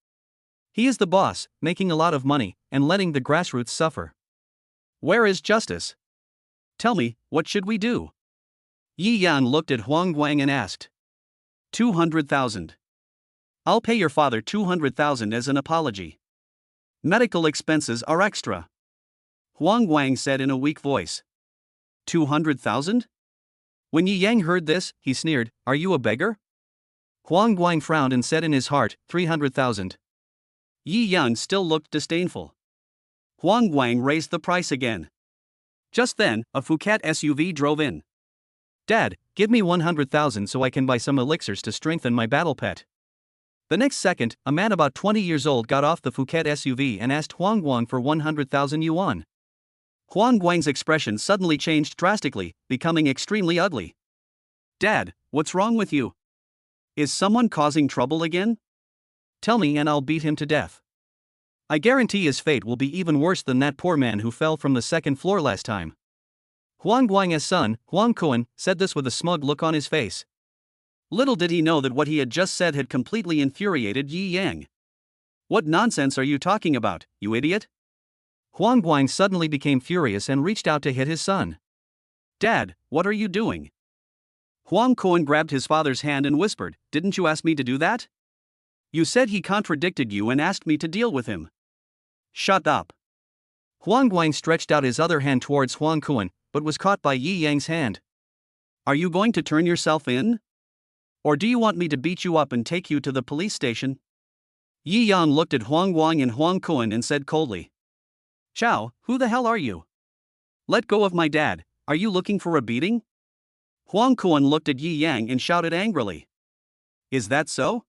He is the boss, making a lot of money, and letting the grassroots suffer. Where is justice? Tell me, what should we do? Yi Yang looked at Huang Guang and asked. 200,000. I'll pay your father 200,000 as an apology. Medical expenses are extra. Huang Guang said in a weak voice. 200,000? When Yi Yang heard this, he sneered, "Are you a beggar?" Huang Guang frowned and said in his heart, 300,000. Yi Yang still looked disdainful. Huang Guang raised the price again. Just then, a Phuket SUV drove in. "Dad, give me 100,000 so I can buy some elixirs to strengthen my battle pet." The next second, a man about 20 years old got off the Phuket SUV and asked Huang Guang for 100,000 yuan. Huang Guang's expression suddenly changed drastically, becoming extremely ugly. Dad, what's wrong with you? Is someone causing trouble again? Tell me and I'll beat him to death. I guarantee his fate will be even worse than that poor man who fell from the second floor last time. Huang Guang's son, Huang Kuan, said this with a smug look on his face. Little did he know that what he had just said had completely infuriated Yi Yang. What nonsense are you talking about, you idiot? Huang Guang suddenly became furious and reached out to hit his son. Dad, what are you doing? Huang Kuan grabbed his father's hand and whispered, "Didn't you ask me to do that? You said he contradicted you and asked me to deal with him." Shut up. Huang Guang stretched out his other hand towards Huang Kuan, but was caught by Yi Yang's hand. Are you going to turn yourself in? Or do you want me to beat you up and take you to the police station? Yi Yang looked at Huang Guang and Huang Kuan and said coldly. Chow, who the hell are you? Let go of my dad, are you looking for a beating? Huang Kuan looked at Yi Yang and shouted angrily. Is that so?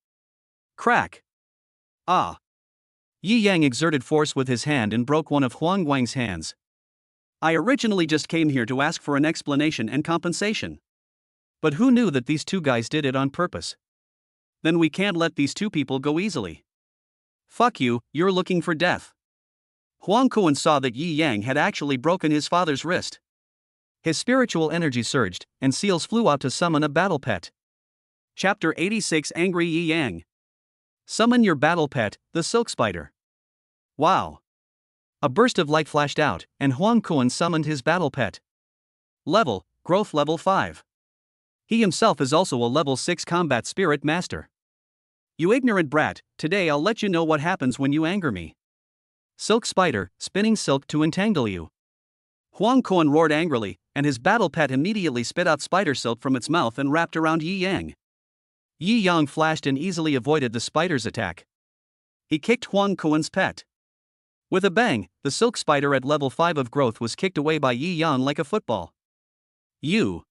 Crack. Ah. Yi Yang exerted force with his hand and broke one of Huang Guang's hands. I originally just came here to ask for an explanation and compensation. But who knew that these two guys did it on purpose? Then we can't let these two people go easily. Fuck you, you're looking for death. Huang Kuan saw that Yi Yang had actually broken his father's wrist. His spiritual energy surged, and seals flew out to summon a battle pet. Chapter 86 Angry Yi Yang. Summon your battle pet, the silk spider. Wow. A burst of light flashed out, and Huang Kuan summoned his battle pet. Level, growth level 5. He himself is also a level 6 combat spirit master. You ignorant brat, today I'll let you know what happens when you anger me. Silk spider, spinning silk to entangle you. Huang Kuan roared angrily, and his battle pet immediately spit out spider silk from its mouth and wrapped around Yi Yang. Yi Yang flashed and easily avoided the spider's attack. He kicked Huang Kuan's pet. With a bang, the silk spider at level 5 of growth was kicked away by Yi Yang like a football. You.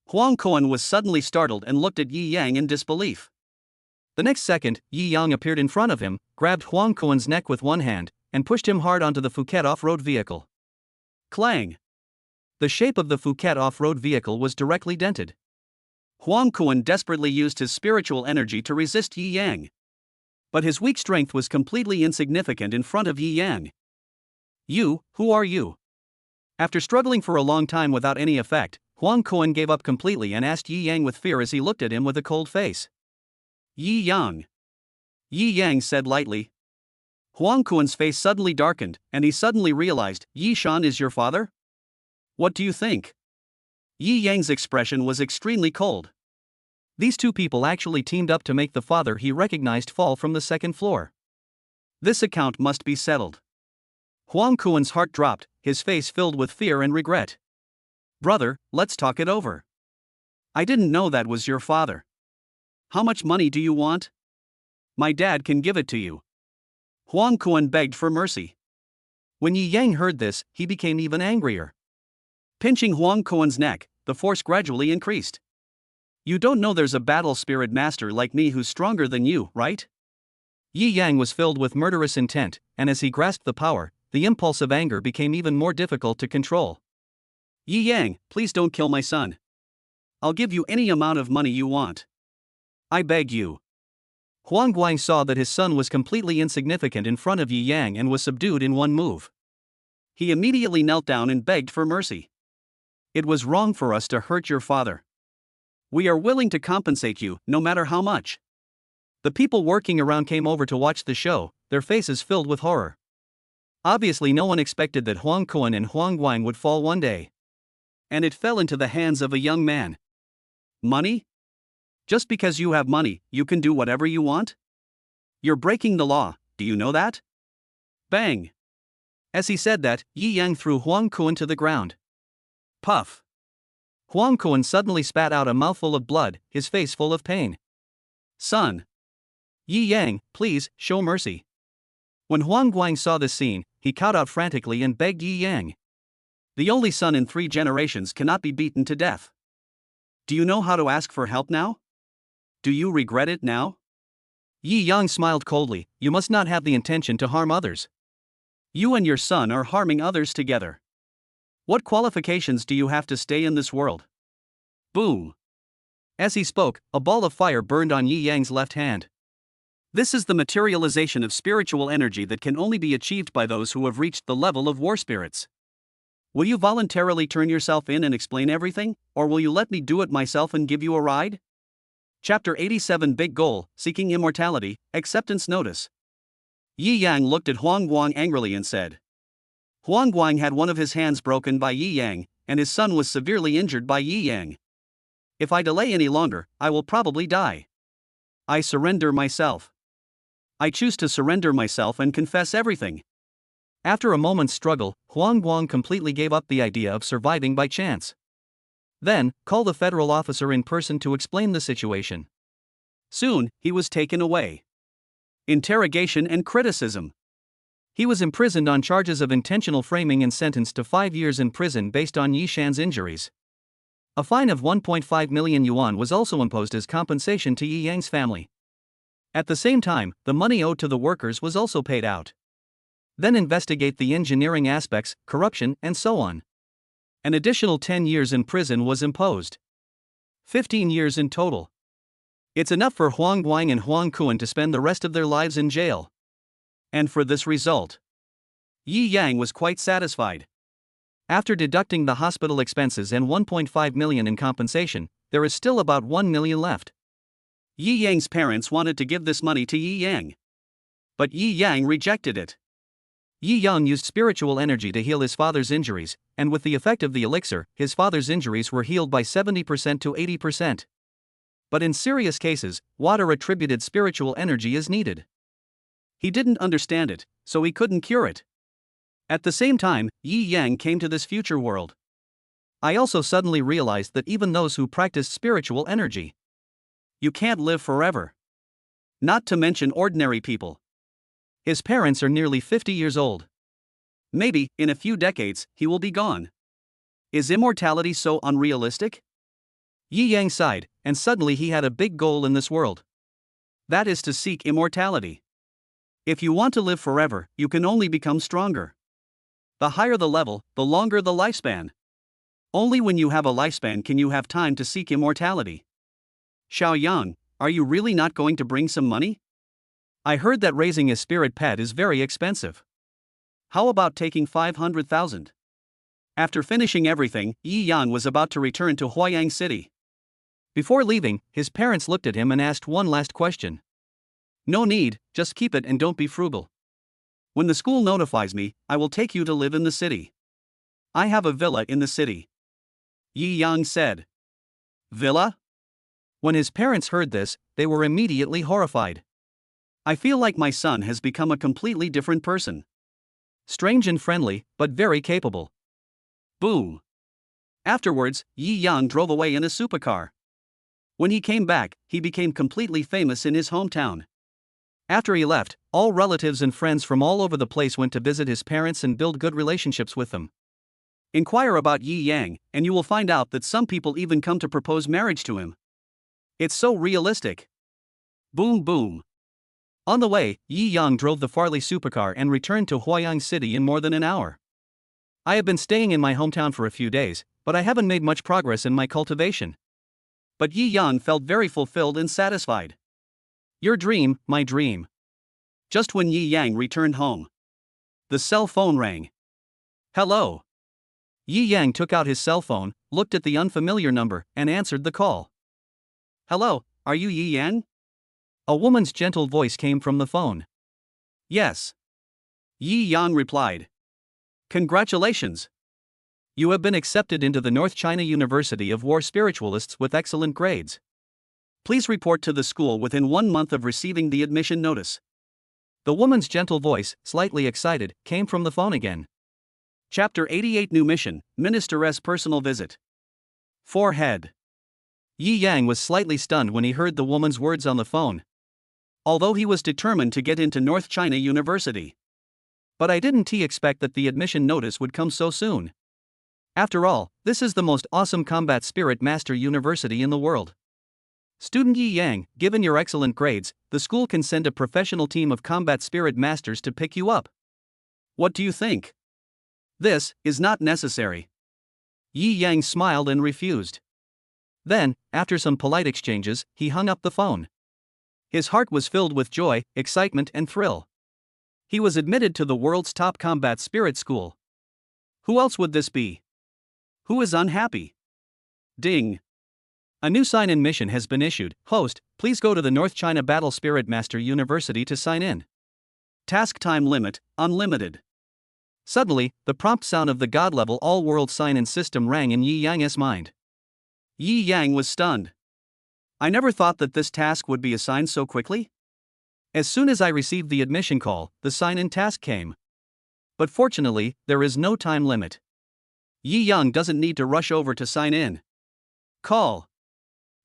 Huang Kuan was suddenly startled and looked at Yi Yang in disbelief. The next second, Yi Yang appeared in front of him, grabbed Huang Kuan's neck with one hand, and pushed him hard onto the Phuket off-road vehicle. Clang! The shape of the Phuket off-road vehicle was directly dented. Huang Kuan desperately used his spiritual energy to resist Yi Yang. But his weak strength was completely insignificant in front of Yi Yang. You, who are you? After struggling for a long time without any effect, Huang Kuan gave up completely and asked Yi Yang with fear as he looked at him with a cold face. Yi Yang. Yi Yang said lightly. Huang Kuan's face suddenly darkened, and he suddenly realized, Yi Shan is your father? What do you think? Yi Yang's expression was extremely cold. These two people actually teamed up to make the father he recognized fall from the second floor. This account must be settled. Huang Kuan's heart dropped, his face filled with fear and regret. Brother, let's talk it over. I didn't know that was your father. How much money do you want? My dad can give it to you. Huang Kuan begged for mercy. When Yi Yang heard this, he became even angrier. Pinching Huang Kuan's neck, the force gradually increased. You don't know there's a battle spirit master like me who's stronger than you, right? Yi Yang was filled with murderous intent, and as he grasped the power, the impulse of anger became even more difficult to control. Yi Yang, please don't kill my son. I'll give you any amount of money you want. I beg you. Wang saw that his son was completely insignificant in front of Yi Yang and was subdued in one move. He immediately knelt down and begged for mercy. It was wrong for us to hurt your father. We are willing to compensate you, no matter how much. The people working around came over to watch the show, their faces filled with horror. Obviously no one expected that Huang Kuan and Wang would fall one day. And it fell into the hands of a young man. Money? Just because you have money, you can do whatever you want? You're breaking the law, do you know that? Bang! As he said that, Yi Yang threw Huang Kuan to the ground. Puff! Huang Kuan suddenly spat out a mouthful of blood, his face full of pain. Son! Yi Yang, please, show mercy. When Wang saw this scene, he called out frantically and begged Yi Yang. The only son in 3 generations cannot be beaten to death. Do you know how to ask for help now? Do you regret it now? Yi Yang smiled coldly. You must not have the intention to harm others. You and your son are harming others together. What qualifications do you have to stay in this world? Boom! As he spoke, a ball of fire burned on Yi Yang's left hand. This is the materialization of spiritual energy that can only be achieved by those who have reached the level of war spirits. Will you voluntarily turn yourself in and explain everything, or will you let me do it myself and give you a ride? Chapter 87 Big Goal, Seeking Immortality, Acceptance Notice. Yi Yang looked at Wang angrily and said. Wang had one of his hands broken by Yi Yang, and his son was severely injured by Yi Yang. If I delay any longer, I will probably die. I surrender myself. I choose to surrender myself and confess everything. After a moment's struggle, Wang completely gave up the idea of surviving by chance. Then, call the federal officer in person to explain the situation. Soon, he was taken away. Interrogation and criticism. He was imprisoned on charges of intentional framing and sentenced to 5 years in prison based on Yi Shan's injuries. A fine of 1.5 million yuan was also imposed as compensation to Yi Yang's family. At the same time, the money owed to the workers was also paid out. Then investigate the engineering aspects, corruption, and so on. An additional 10 years in prison was imposed. 15 years in total. It's enough for Wang and Huang Kuan to spend the rest of their lives in jail. And for this result, Yi Yang was quite satisfied. After deducting the hospital expenses and 1.5 million in compensation, there is still about 1 million left. Yi Yang's parents wanted to give this money to Yi Yang. But Yi Yang rejected it. Yi Yang used spiritual energy to heal his father's injuries, and with the effect of the elixir, his father's injuries were healed by 70% to 80%. But in serious cases, water-attributed spiritual energy is needed. He didn't understand it, so he couldn't cure it. At the same time, Yi Yang came to this future world. I also suddenly realized that even those who practice spiritual energy, you can't live forever. Not to mention ordinary people. His parents are nearly 50 years old. Maybe, in a few decades, he will be gone. Is immortality so unrealistic? Yi Yang sighed, and suddenly he had a big goal in this world. That is to seek immortality. If you want to live forever, you can only become stronger. The higher the level, the longer the lifespan. Only when you have a lifespan can you have time to seek immortality. Xiaoyang, are you really not going to bring some money? I heard that raising a spirit pet is very expensive. How about taking 500,000? After finishing everything, Yi Yang was about to return to Huayang City. Before leaving, his parents looked at him and asked one last question. No need, just keep it and don't be frugal. When the school notifies me, I will take you to live in the city. I have a villa in the city. Yi Yang said. Villa? When his parents heard this, they were immediately horrified. I feel like my son has become a completely different person. Strange and friendly, but very capable. Boom. Afterwards, Yi Yang drove away in a supercar. When he came back, he became completely famous in his hometown. After he left, all relatives and friends from all over the place went to visit his parents and build good relationships with them. Inquire about Yi Yang, and you will find out that some people even come to propose marriage to him. It's so realistic. Boom boom. On the way, Yi Yang drove the Farley supercar and returned to Huayang City in more than an hour. I have been staying in my hometown for a few days, but I haven't made much progress in my cultivation. But Yi Yang felt very fulfilled and satisfied. Your dream, my dream. Just when Yi Yang returned home, the cell phone rang. Hello. Yi Yang took out his cell phone, looked at the unfamiliar number, and answered the call. Hello, are you Yi Yang? A woman's gentle voice came from the phone. Yes. Yi Yang replied. Congratulations. You have been accepted into the North China University of War Spiritualists with excellent grades. Please report to the school within 1 month of receiving the admission notice. The woman's gentle voice, slightly excited, came from the phone again. Chapter 88 New Mission, Minister's Personal Visit. Forehead. Yi Yang was slightly stunned when he heard the woman's words on the phone. Although he was determined to get into North China University. But I didn't expect that the admission notice would come so soon. After all, this is the most awesome combat spirit master university in the world. Student Yi Yang, given your excellent grades, the school can send a professional team of combat spirit masters to pick you up. What do you think? This is not necessary. Yi Yang smiled and refused. Then, after some polite exchanges, he hung up the phone. His heart was filled with joy, excitement, and thrill. He was admitted to the world's top combat spirit school. Who else would this be? Who is unhappy? Ding. A new sign-in mission has been issued. Host, please go to the North China Battle Spirit Master University to sign in. Task time limit, unlimited. Suddenly, the prompt sound of the God-level all-world sign-in system rang in Yi Yang's mind. Yi Yang was stunned. I never thought that this task would be assigned so quickly. As soon as I received the admission call, the sign-in task came. But fortunately, there is no time limit. Yi Yang doesn't need to rush over to sign in. Call.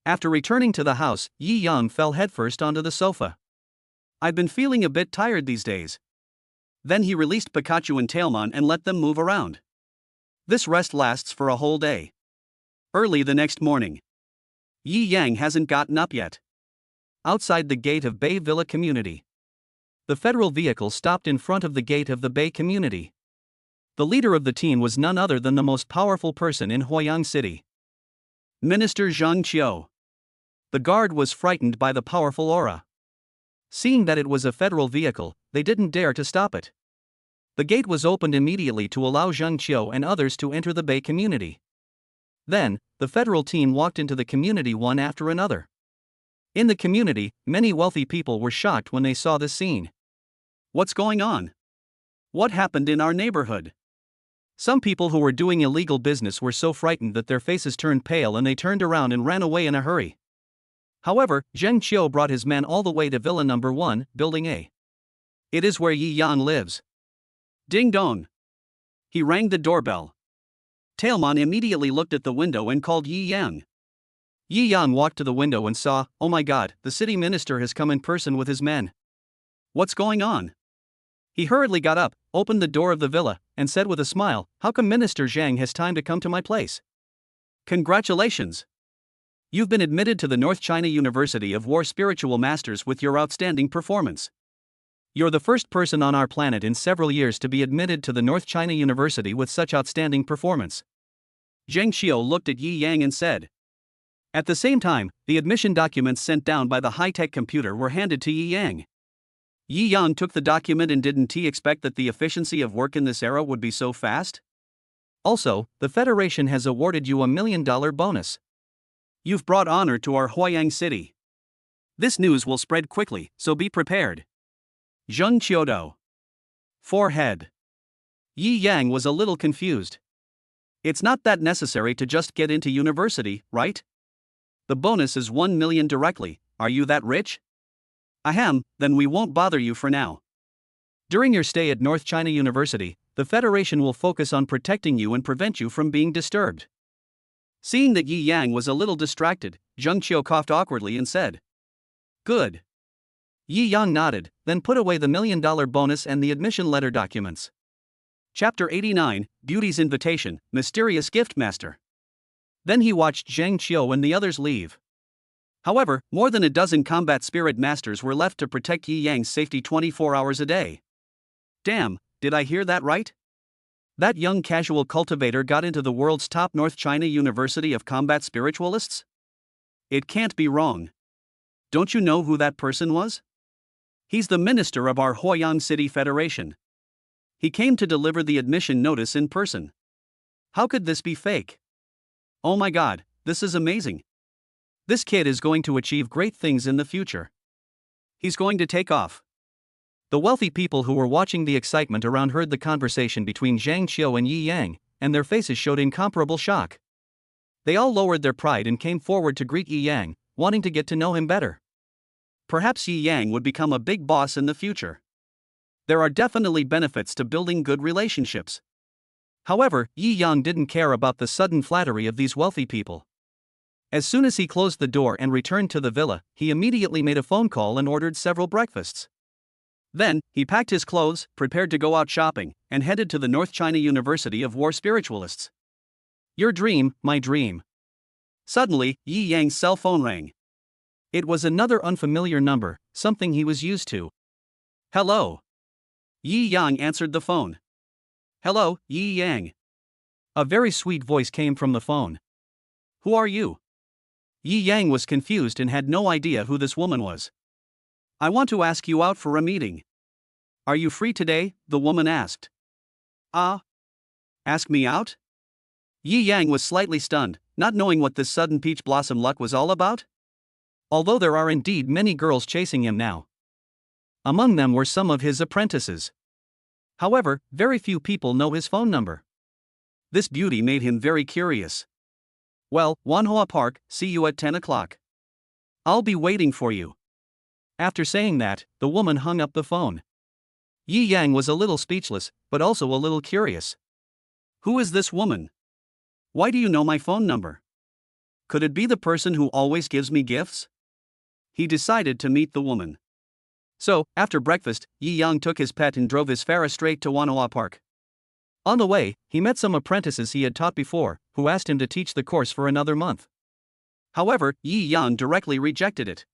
After returning to the house, Yi Yang fell headfirst onto the sofa. I've been feeling a bit tired these days. Then he released Pikachu and Tailmon and let them move around. This rest lasts for a whole day. Early the next morning. Yi Yang hasn't gotten up yet. Outside the gate of Bay Villa Community. The federal vehicle stopped in front of the gate of the Bay Community. The leader of the team was none other than the most powerful person in Huayang City. Minister Zhang Qiu. The guard was frightened by the powerful aura. Seeing that it was a federal vehicle, they didn't dare to stop it. The gate was opened immediately to allow Zhang Qiu and others to enter the Bay Community. Then, the federal team walked into the community one after another. In the community, many wealthy people were shocked when they saw this scene. What's going on? What happened in our neighborhood? Some people who were doing illegal business were so frightened that their faces turned pale and they turned around and ran away in a hurry. However, Zhang Qiu brought his men all the way to Villa No. 1, Building A. It is where Yi Yang lives. Ding dong. He rang the doorbell. Tailmon immediately looked at the window and called Yi Yang. Yi Yang walked to the window and saw, oh my god, the city minister has come in person with his men. What's going on? He hurriedly got up, opened the door of the villa, and said with a smile, how come Minister Zhang has time to come to my place? Congratulations. You've been admitted to the North China University of War Spiritual Masters with your outstanding performance. You're the first person on our planet in several years to be admitted to the North China University with such outstanding performance. Zhang Qiu looked at Yi Yang and said. At the same time, the admission documents sent down by the high-tech computer were handed to Yi Yang. Yi Yang took the document and didn't he expect that the efficiency of work in this era would be so fast? Also, the Federation has awarded you $1 million bonus. You've brought honor to our Huayang city. This news will spread quickly, so be prepared. Zheng Qiudo. Forehead. Yi Yang was a little confused. It's not that necessary to just get into university, right? The bonus is 1 million directly. Are you that rich? Ahem, then we won't bother you for now. During your stay at North China University, the Federation will focus on protecting you and prevent you from being disturbed. Seeing that Yi Yang was a little distracted, Zheng Qiu coughed awkwardly and said, "Good." Yi Yang nodded, then put away the $1 million bonus and the admission letter documents. Chapter 89, Beauty's Invitation, Mysterious Gift Master. Then he watched Zheng Qiu and the others leave. However, more than a dozen combat spirit masters were left to protect Yi Yang's safety 24 hours a day. Damn, did I hear that right? That young casual cultivator got into the world's top North China University of Combat Spiritualists? It can't be wrong. Don't you know who that person was? He's the minister of our Huoyang City Federation. He came to deliver the admission notice in person. How could this be fake? Oh my god, this is amazing. This kid is going to achieve great things in the future. He's going to take off. The wealthy people who were watching the excitement around heard the conversation between Zheng Qiu and Yi Yang, and their faces showed incomparable shock. They all lowered their pride and came forward to greet Yi Yang, wanting to get to know him better. Perhaps Yi Yang would become a big boss in the future. There are definitely benefits to building good relationships. However, Yi Yang didn't care about the sudden flattery of these wealthy people. As soon as he closed the door and returned to the villa, he immediately made a phone call and ordered several breakfasts. Then, he packed his clothes, prepared to go out shopping, and headed to the North China University of War Spiritualists. Your dream, my dream. Suddenly, Yi Yang's cell phone rang. It was another unfamiliar number, something he was used to. Hello. Yi Yang answered the phone. Hello, Yi Yang. A very sweet voice came from the phone. Who are you? Yi Yang was confused and had no idea who this woman was. I want to ask you out for a meeting. Are you free today? The woman asked. Ask me out? Yi Yang was slightly stunned, not knowing what this sudden peach blossom luck was all about. Although there are indeed many girls chasing him now. Among them were some of his apprentices. However, very few people know his phone number. This beauty made him very curious. Well, Wanhua Park, see you at 10 o'clock. I'll be waiting for you. After saying that, the woman hung up the phone. Yi Yang was a little speechless, but also a little curious. Who is this woman? Why do you know my phone number? Could it be the person who always gives me gifts? He decided to meet the woman. So, after breakfast, Yi Yang took his pet and drove his Farah straight to Wanhua Park. On the way, he met some apprentices he had taught before, who asked him to teach the course for another month. However, Yi Yang directly rejected it.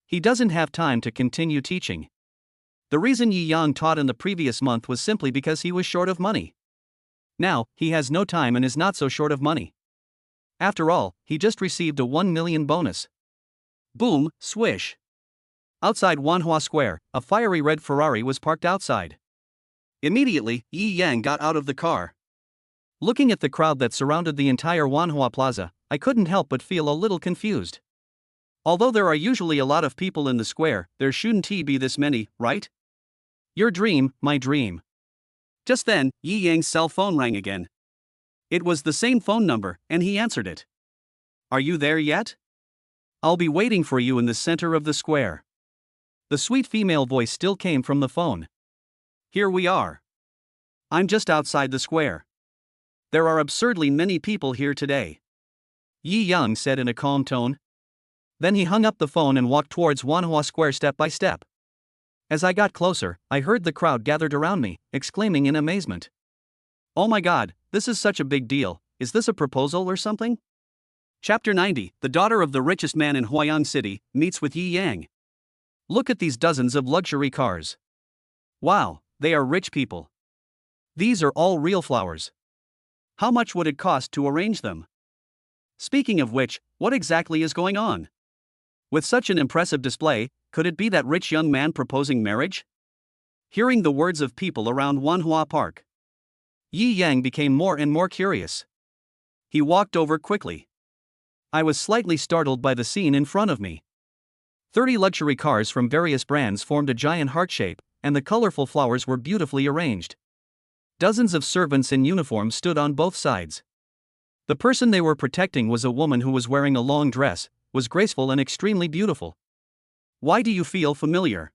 He doesn't have time to continue teaching. The reason Yi Yang taught in the previous month was simply because he was short of money. Now, he has no time and is not so short of money. After all, he just received a 1 million bonus. Boom, swish. Outside Wanhua Square, a fiery red Ferrari was parked outside. Immediately, Yi Yang got out of the car. Looking at the crowd that surrounded the entire Wanhua Plaza, I couldn't help but feel a little confused. Although there are usually a lot of people in the square, there shouldn't be this many, right? Your dream, my dream. Just then, Yi Yang's cell phone rang again. It was the same phone number, and he answered it. Are you there yet? I'll be waiting for you in the center of the square. The sweet female voice still came from the phone. Here we are. I'm just outside the square. There are absurdly many people here today. Yi Yang said in a calm tone. Then he hung up the phone and walked towards Wanhua Square step by step. As I got closer, I heard the crowd gathered around me, exclaiming in amazement. Oh my god, this is such a big deal, is this a proposal or something? Chapter 90, the daughter of the richest man in Huoyang City, meets with Yi Yang. Look at these dozens of luxury cars. Wow, they are rich people. These are all real flowers. How much would it cost to arrange them? Speaking of which, what exactly is going on? With such an impressive display, could it be that rich young man proposing marriage? Hearing the words of people around Wanhua Park, Yi Yang became more and more curious. He walked over quickly. I was slightly startled by the scene in front of me. 30 luxury cars from various brands formed a giant heart shape, and the colorful flowers were beautifully arranged. Dozens of servants in uniform stood on both sides. The person they were protecting was a woman who was wearing a long dress, was graceful and extremely beautiful. Why do you feel familiar?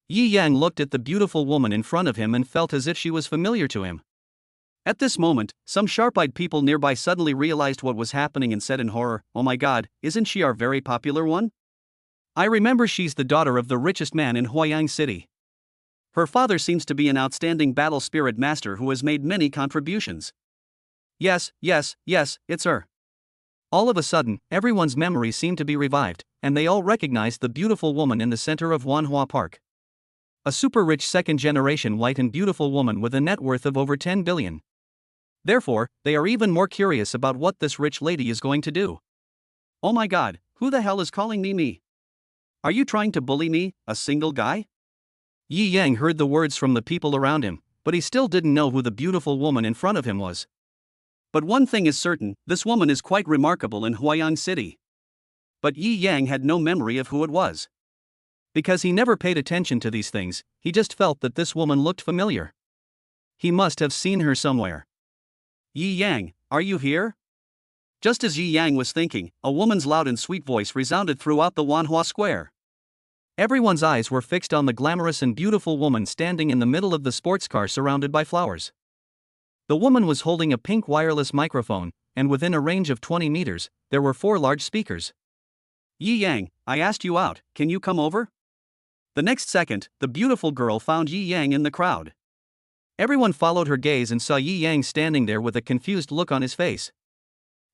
Yi Yang looked at the beautiful woman in front of him and felt as if she was familiar to him. At this moment, some sharp-eyed people nearby suddenly realized what was happening and said in horror, "Oh my god, isn't she our very popular one? I remember she's the daughter of the richest man in Huayang City. Her father seems to be an outstanding battle spirit master who has made many contributions. Yes, it's her." All of a sudden, everyone's memory seemed to be revived, and they all recognized the beautiful woman in the center of Wanhua Park. A super-rich second-generation white and beautiful woman with a net worth of over 10 billion. Therefore, they are even more curious about what this rich lady is going to do. Oh my god, who the hell is calling me? Are you trying to bully me, a single guy? Yi Yang heard the words from the people around him, but he still didn't know who the beautiful woman in front of him was. But one thing is certain, this woman is quite remarkable in Huayang City. But Yi Yang had no memory of who it was. Because he never paid attention to these things, he just felt that this woman looked familiar. He must have seen her somewhere. Yi Yang, are you here? Just as Yi Yang was thinking, a woman's loud and sweet voice resounded throughout the Wanhua Square. Everyone's eyes were fixed on the glamorous and beautiful woman standing in the middle of the sports car surrounded by flowers. The woman was holding a pink wireless microphone, and within a range of 20 meters, there were 4 large speakers. Yi Yang, I asked you out, can you come over? The next second, the beautiful girl found Yi Yang in the crowd. Everyone followed her gaze and saw Yi Yang standing there with a confused look on his face.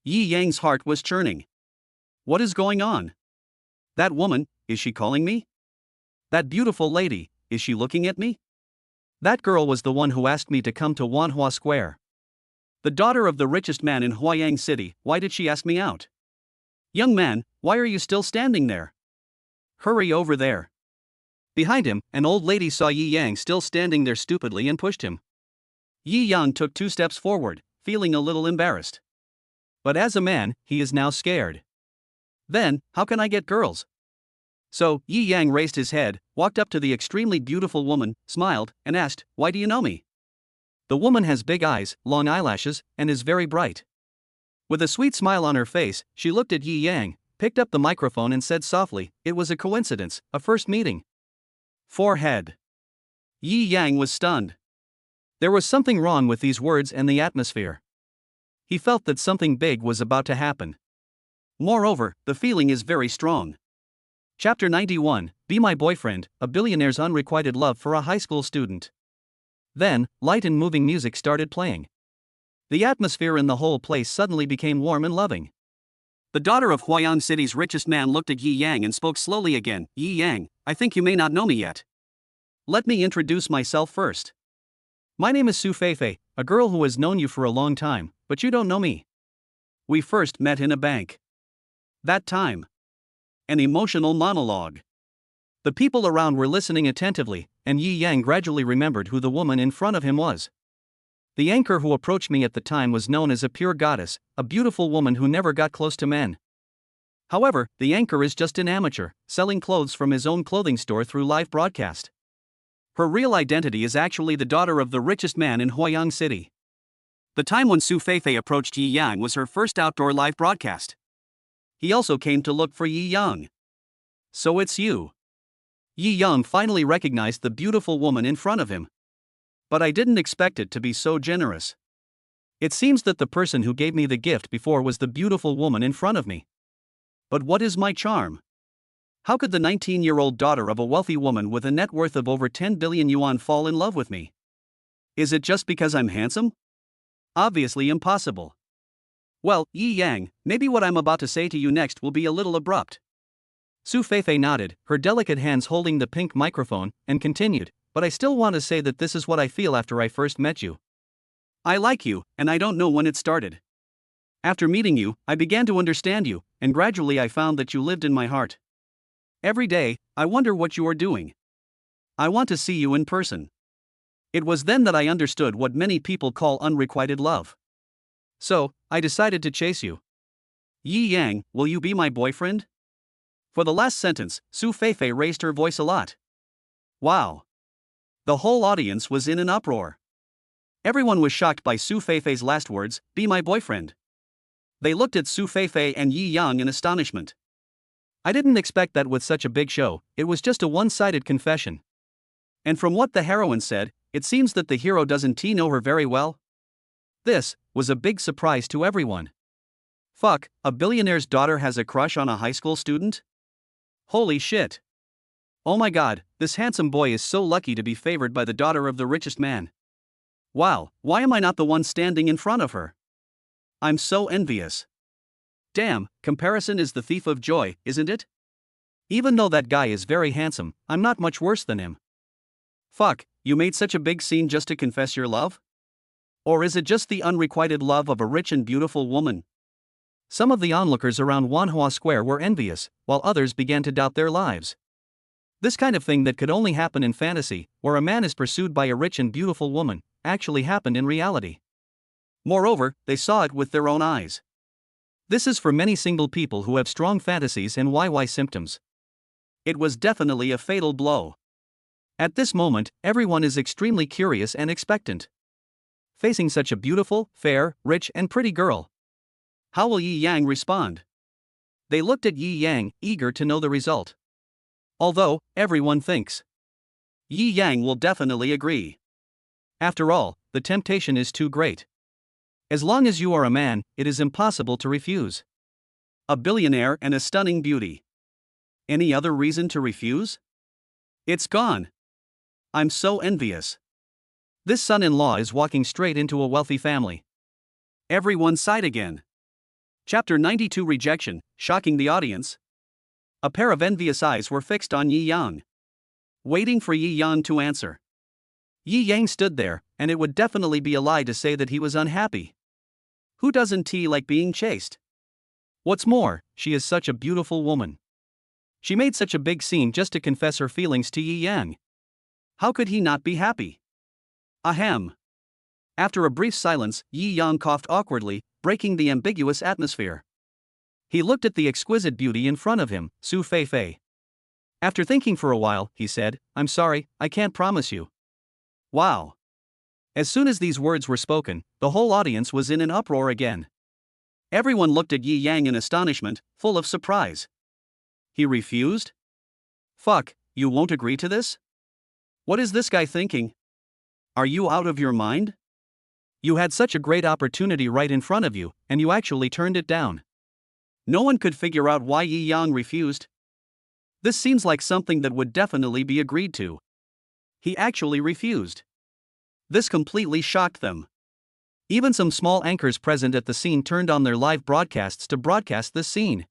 Yi Yang's heart was churning. What is going on? That woman, is she calling me? That beautiful lady, is she looking at me? That girl was the one who asked me to come to Wanhua Square. The daughter of the richest man in Huayang City, why did she ask me out? Young man, why are you still standing there? Hurry over there. Behind him, an old lady saw Yi Yang still standing there stupidly and pushed him. Yi Yang took 2 steps forward, feeling a little embarrassed. But as a man, he is now scared. Then, how can I get girls? So, Yi Yang raised his head, walked up to the extremely beautiful woman, smiled, and asked, "Why do you know me?" The woman has big eyes, long eyelashes, and is very bright. With a sweet smile on her face, she looked at Yi Yang, picked up the microphone and said softly, "It was a coincidence, a first meeting." Forehead. Yi Yang was stunned. There was something wrong with these words and the atmosphere. He felt that something big was about to happen. Moreover, the feeling is very strong. Chapter 91, Be My Boyfriend, a billionaire's unrequited love for a high school student. Then, light and moving music started playing. The atmosphere in the whole place suddenly became warm and loving. The daughter of Huayang City's richest man looked at Yi Yang and spoke slowly again. Yi Yang, I think you may not know me yet. Let me introduce myself first. My name is Su Feifei, a girl who has known you for a long time, but you don't know me. We first met in a bank. That time. An emotional monologue. The people around were listening attentively, and Yi Yang gradually remembered who the woman in front of him was. The anchor who approached me at the time was known as a pure goddess, a beautiful woman who never got close to men. However, the anchor is just an amateur, selling clothes from his own clothing store through live broadcast. Her real identity is actually the daughter of the richest man in Huayang City. The time when Su Feifei approached Yi Yang was her first outdoor live broadcast. He also came to look for Yi Yang. So it's you. Yi Yang finally recognized the beautiful woman in front of him. But I didn't expect it to be so generous. It seems that the person who gave me the gift before was the beautiful woman in front of me. But what is my charm? How could the 19-year-old daughter of a wealthy woman with a net worth of over 10 billion yuan fall in love with me? Is it just because I'm handsome? Obviously impossible. Well, Yi Yang, maybe what I'm about to say to you next will be a little abrupt. Su Feifei nodded, her delicate hands holding the pink microphone, and continued, but I still want to say that this is what I feel after I first met you. I like you, and I don't know when it started. After meeting you, I began to understand you, and gradually I found that you lived in my heart. Every day, I wonder what you are doing. I want to see you in person. It was then that I understood what many people call unrequited love. So, I decided to chase you. Yi Yang, will you be my boyfriend? For the last sentence, Su Feifei raised her voice a lot. Wow. The whole audience was in an uproar. Everyone was shocked by Su Feifei's last words, be my boyfriend. They looked at Su Feifei and Yi Yang in astonishment. I didn't expect that with such a big show, it was just a one-sided confession. And from what the heroine said, it seems that the hero doesn't know her very well. This was a big surprise to everyone. Fuck, a billionaire's daughter has a crush on a high school student? Holy shit. Oh my god, this handsome boy is so lucky to be favored by the daughter of the richest man. Wow, why am I not the one standing in front of her? I'm so envious. Damn, comparison is the thief of joy, isn't it? Even though that guy is very handsome, I'm not much worse than him. Fuck, you made such a big scene just to confess your love? Or is it just the unrequited love of a rich and beautiful woman? Some of the onlookers around Wanhua Square were envious, while others began to doubt their lives. This kind of thing that could only happen in fantasy, where a man is pursued by a rich and beautiful woman, actually happened in reality. Moreover, they saw it with their own eyes. This is for many single people who have strong fantasies and YY symptoms. It was definitely a fatal blow. At this moment, everyone is extremely curious and expectant. Facing such a beautiful, fair, rich and pretty girl. How will Yi Yang respond? They looked at Yi Yang, eager to know the result. Although, everyone thinks Yi Yang will definitely agree. After all, the temptation is too great. As long as you are a man, it is impossible to refuse. A billionaire and a stunning beauty. Any other reason to refuse? It's gone. I'm so envious. This son-in-law is walking straight into a wealthy family. Everyone sighed again. Chapter 92 Rejection, shocking the audience. A pair of envious eyes were fixed on Yi Yang, waiting for Yi Yang to answer. Yi Yang stood there, and it would definitely be a lie to say that he was unhappy. Who doesn't like being chased? What's more, she is such a beautiful woman. She made such a big scene just to confess her feelings to Yi Yang. How could he not be happy? Ahem. After a brief silence, Yi Yang coughed awkwardly, breaking the ambiguous atmosphere. He looked at the exquisite beauty in front of him, Su Feifei. After thinking for a while, he said, "I'm sorry, I can't promise you." Wow. As soon as these words were spoken, the whole audience was in an uproar again. Everyone looked at Yi Yang in astonishment, full of surprise. He refused? Fuck, you won't agree to this? What is this guy thinking? Are you out of your mind? You had such a great opportunity right in front of you, and you actually turned it down. No one could figure out why Yi Yang refused. This seems like something that would definitely be agreed to. He actually refused. This completely shocked them. Even some small anchors present at the scene turned on their live broadcasts to broadcast this scene.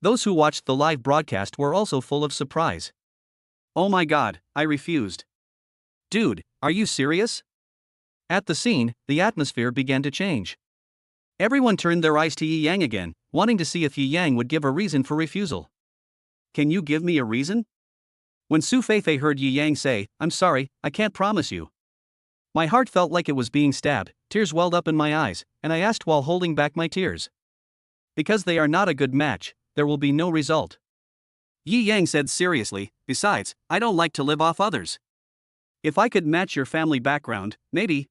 Those who watched the live broadcast were also full of surprise. Oh my god, I refused. Dude, are you serious? At the scene, the atmosphere began to change. Everyone turned their eyes to Yi Yang again, wanting to see if Yi Yang would give a reason for refusal. Can you give me a reason? When Su Feifei heard Yi Yang say, "I'm sorry, I can't promise you," my heart felt like it was being stabbed, tears welled up in my eyes, and I asked while holding back my tears. Because they are not a good match, there will be no result. Yi Yang said seriously, "Besides, I don't like to live off others. If I could match your family background, maybe."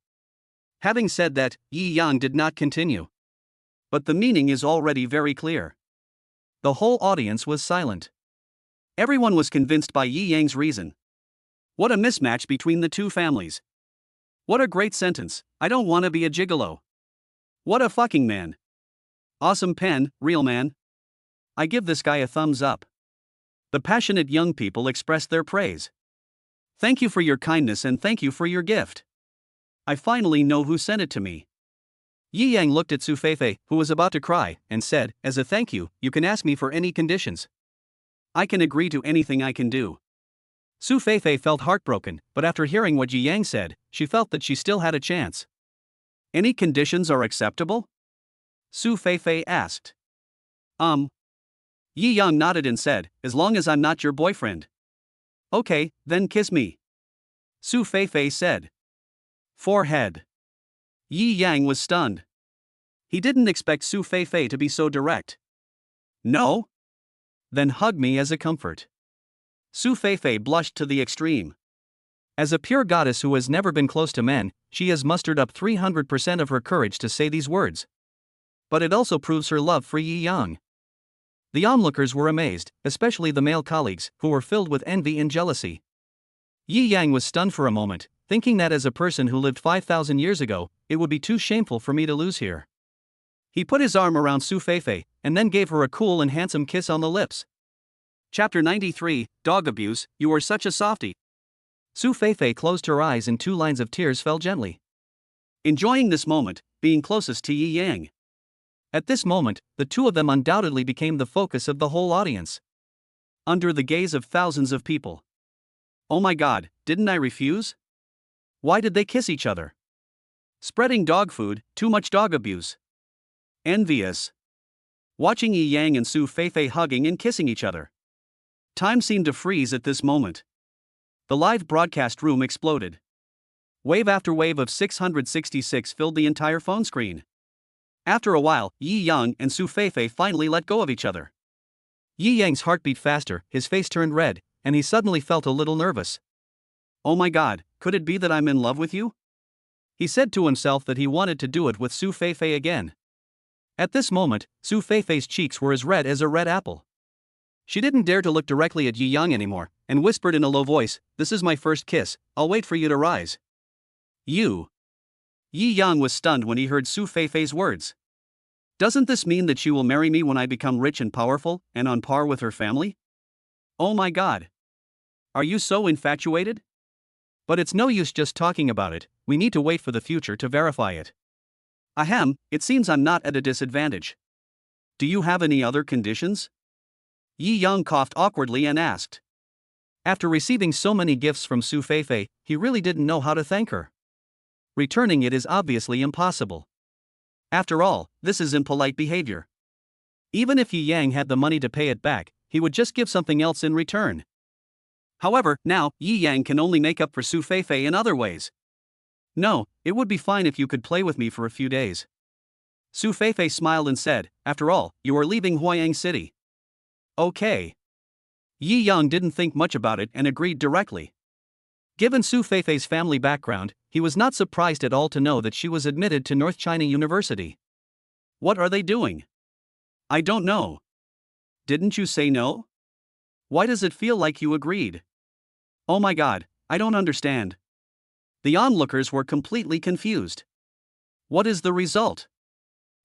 Having said that, Yi Yang did not continue. But the meaning is already very clear. The whole audience was silent. Everyone was convinced by Yi Yang's reason. What a mismatch between the two families. What a great sentence, I don't want to be a gigolo. What a fucking man. Awesome pen, real man. I give this guy a thumbs up. The passionate young people expressed their praise. Thank you for your kindness and thank you for your gift. I finally know who sent it to me. Yi Yang looked at Su Feifei, who was about to cry, and said, "As a thank you, you can ask me for any conditions." I can agree to anything I can do. Su Feifei felt heartbroken, but after hearing what Yi Yang said, she felt that she still had a chance. Any conditions are acceptable? Su Feifei asked. Yi Yang nodded and said, "As long as I'm not your boyfriend." Okay, then kiss me. Su Feifei said. Forehead. Yi Yang was stunned. He didn't expect Su Feifei to be so direct. No? Then hug me as a comfort. Su Feifei blushed to the extreme. As a pure goddess who has never been close to men, she has mustered up 300% of her courage to say these words. But it also proves her love for Yi Yang. The onlookers were amazed, especially the male colleagues, who were filled with envy and jealousy. Yi Yang was stunned for a moment, thinking that as a person who lived 5,000 years ago, it would be too shameful for me to lose here. He put his arm around Su Feifei, and then gave her a cool and handsome kiss on the lips. Chapter 93, Dog Abuse, You Are Such a Softie. Su Feifei closed her eyes and 2 lines of tears fell gently. Enjoying this moment, being closest to Yi Yang. At this moment, the two of them undoubtedly became the focus of the whole audience. Under the gaze of thousands of people. Oh my god, didn't I refuse? Why did they kiss each other? Spreading dog food, too much dog abuse. Envious. Watching Yi Yang and Su Feifei hugging and kissing each other. Time seemed to freeze at this moment. The live broadcast room exploded. Wave after wave of 666 filled the entire phone screen. After a while, Yi Yang and Su Feifei finally let go of each other. Yi Yang's heart beat faster, his face turned red, and he suddenly felt a little nervous. Oh my god, could it be that I'm in love with you? He said to himself that he wanted to do it with Su Feifei again. At this moment, Su Feifei's cheeks were as red as a red apple. She didn't dare to look directly at Yi Yang anymore, and whispered in a low voice, "This is my first kiss, I'll wait for you to rise." You. Yi Yang was stunned when he heard Su Feifei's words. Doesn't this mean that she will marry me when I become rich and powerful, and on par with her family? Oh my god. Are you so infatuated? But it's no use just talking about it, we need to wait for the future to verify it. Ahem, it seems I'm not at a disadvantage. Do you have any other conditions? Yi Yang coughed awkwardly and asked. After receiving so many gifts from Su Feifei, he really didn't know how to thank her. Returning it is obviously impossible. After all, this is impolite behavior. Even if Yi Yang had the money to pay it back, he would just give something else in return. However, now, Yi Yang can only make up for Su Feifei in other ways. No, it would be fine if you could play with me for a few days. Su Feifei smiled and said, after all, you are leaving Huayang City. Okay. Yi Yang didn't think much about it and agreed directly. Given Su Feifei's family background, he was not surprised at all to know that she was admitted to North China University. What are they doing? I don't know. Didn't you say no? Why does it feel like you agreed? Oh my god, I don't understand. The onlookers were completely confused. What is the result?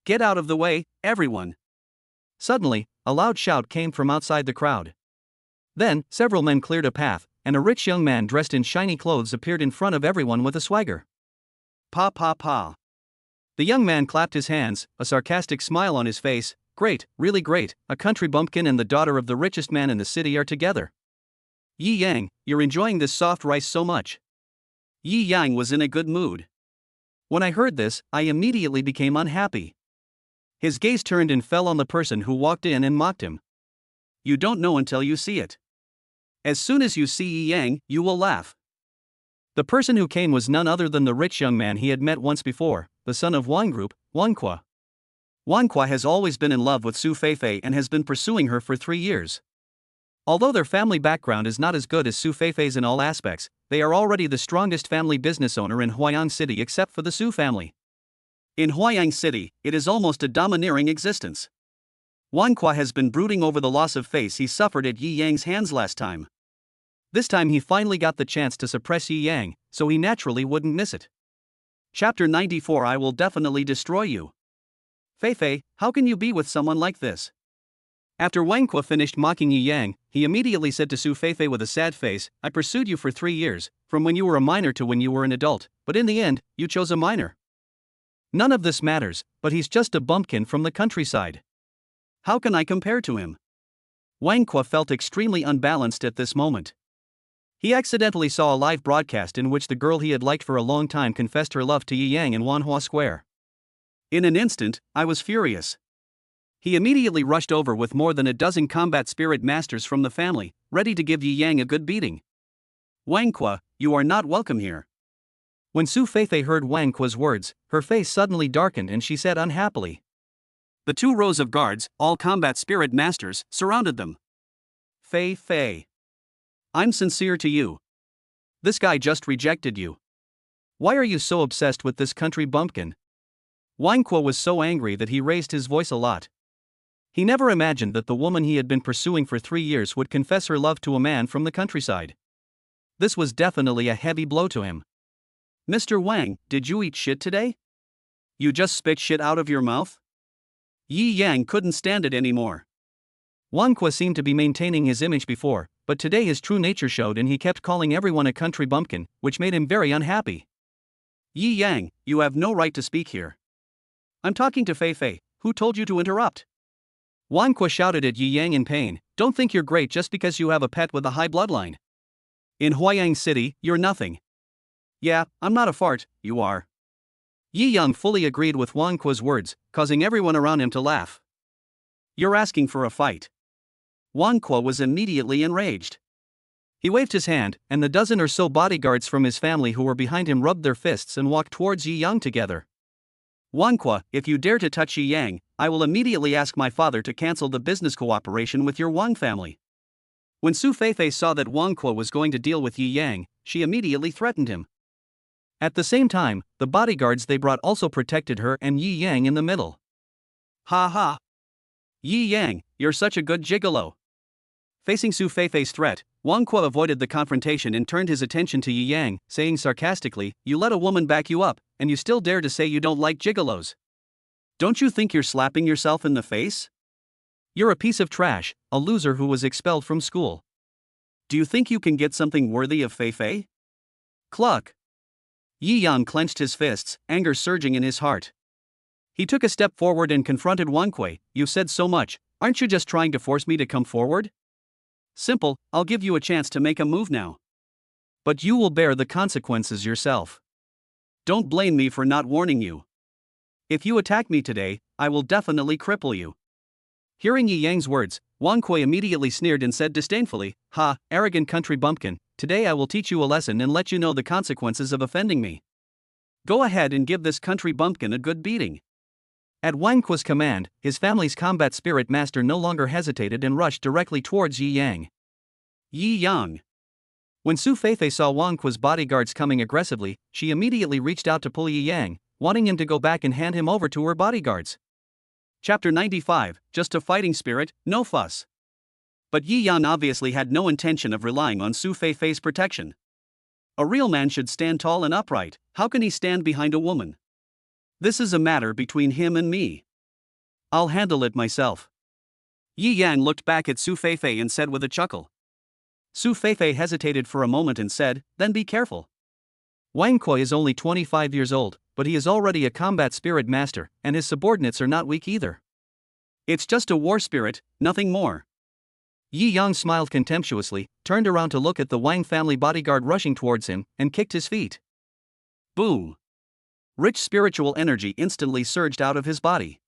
Get out of the way, everyone. Suddenly, a loud shout came from outside the crowd. Then, several men cleared a path, and a rich young man dressed in shiny clothes appeared in front of everyone with a swagger. Pa pa pa. The young man clapped his hands, a sarcastic smile on his face. Great, really great, a country bumpkin and the daughter of the richest man in the city are together. Yi Yang, you're enjoying this soft rice so much. Yi Yang was in a good mood. When I heard this, I immediately became unhappy. His gaze turned and fell on the person who walked in and mocked him. You don't know until you see it. As soon as you see Yi Yang, you will laugh. The person who came was none other than the rich young man he had met once before, the son of Wang Group, Wang. Wang has always been in love with Su Feifei and has been pursuing her for 3 years. Although their family background is not as good as Su Feifei's in all aspects, they are already the strongest family business owner in Huayang City except for the Su family. In Huayang City, it is almost a domineering existence. Wang has been brooding over the loss of face he suffered at Yi Yang's hands last time. This time he finally got the chance to suppress Yi Yang, so he naturally wouldn't miss it. Chapter 94 I will definitely destroy you. Feifei, how can you be with someone like this? After Wang finished mocking Yi Yang, he immediately said to Su Feifei with a sad face, I pursued you for 3 years, from when you were a minor to when you were an adult, but in the end, you chose a minor. None of this matters, but he's just a bumpkin from the countryside. How can I compare to him? Wang felt extremely unbalanced at this moment. He accidentally saw a live broadcast in which the girl he had liked for a long time confessed her love to Yi Yang in Wanhua Square. In an instant, I was furious. He immediately rushed over with more than a dozen combat spirit masters from the family, ready to give Yi Yang a good beating. Wang, you are not welcome here. When Su Feifei heard Wang words, her face suddenly darkened and she said unhappily. The 2 rows of guards, all combat spirit masters, surrounded them. Feifei. I'm sincere to you. This guy just rejected you. Why are you so obsessed with this country bumpkin? Wang was so angry that he raised his voice a lot. He never imagined that the woman he had been pursuing for 3 years would confess her love to a man from the countryside. This was definitely a heavy blow to him. Mr. Wang, did you eat shit today? You just spit shit out of your mouth? Yi Yang couldn't stand it anymore. Wang seemed to be maintaining his image before, but today his true nature showed and he kept calling everyone a country bumpkin, which made him very unhappy. Yi Yang, you have no right to speak here. I'm talking to Fei Fei, who told you to interrupt? Wang shouted at Yi Yang in pain, don't think you're great just because you have a pet with a high bloodline. In Huayang City, you're nothing. Yeah, I'm not a fart, you are. Yi Yang fully agreed with Wang's words, causing everyone around him to laugh. You're asking for a fight. Wang was immediately enraged. He waved his hand, and the dozen or so bodyguards from his family who were behind him rubbed their fists and walked towards Yi Yang together. Wang, if you dare to touch Yi Yang, I will immediately ask my father to cancel the business cooperation with your Wang family. When Su Feifei saw that Wang was going to deal with Yi Yang, she immediately threatened him. At the same time, the bodyguards they brought also protected her and Yi Yang in the middle. Ha ha! Yi Yang, you're such a good gigolo. Facing Su Feifei's threat, Wang avoided the confrontation and turned his attention to Yi Yang, saying sarcastically, you let a woman back you up, and you still dare to say you don't like gigolos. Don't you think you're slapping yourself in the face? You're a piece of trash, a loser who was expelled from school. Do you think you can get something worthy of Fei Fei? Cluck! Yi Yang clenched his fists, anger surging in his heart. He took a step forward and confronted Wang Kui. You said so much, aren't you just trying to force me to come forward? Simple, I'll give you a chance to make a move now. But you will bear the consequences yourself. Don't blame me for not warning you. If you attack me today, I will definitely cripple you. Hearing Yi Yang's words, Wang Kui immediately sneered and said disdainfully, ha, arrogant country bumpkin, today I will teach you a lesson and let you know the consequences of offending me. Go ahead and give this country bumpkin a good beating. At Wang Kui's command, his family's combat spirit master no longer hesitated and rushed directly towards Yi Yang. Yi Yang. When Su Feifei saw Wang Kui's bodyguards coming aggressively, she immediately reached out to pull Yi Yang, wanting him to go back and hand him over to her bodyguards. Chapter 95, Just a Fighting Spirit, No Fuss. But Yi Yang obviously had no intention of relying on Su Feifei's protection. A real man should stand tall and upright. How can he stand behind a woman? This is a matter between him and me. I'll handle it myself. Yi Yang looked back at Su Feifei and said with a chuckle. Su Feifei hesitated for a moment and said, then be careful. Wang Kui is only 25 years old, but he is already a combat spirit master, and his subordinates are not weak either. It's just a war spirit, nothing more. Yi Yang smiled contemptuously, turned around to look at the Wang family bodyguard rushing towards him, and kicked his feet. Boom! Rich spiritual energy instantly surged out of his body.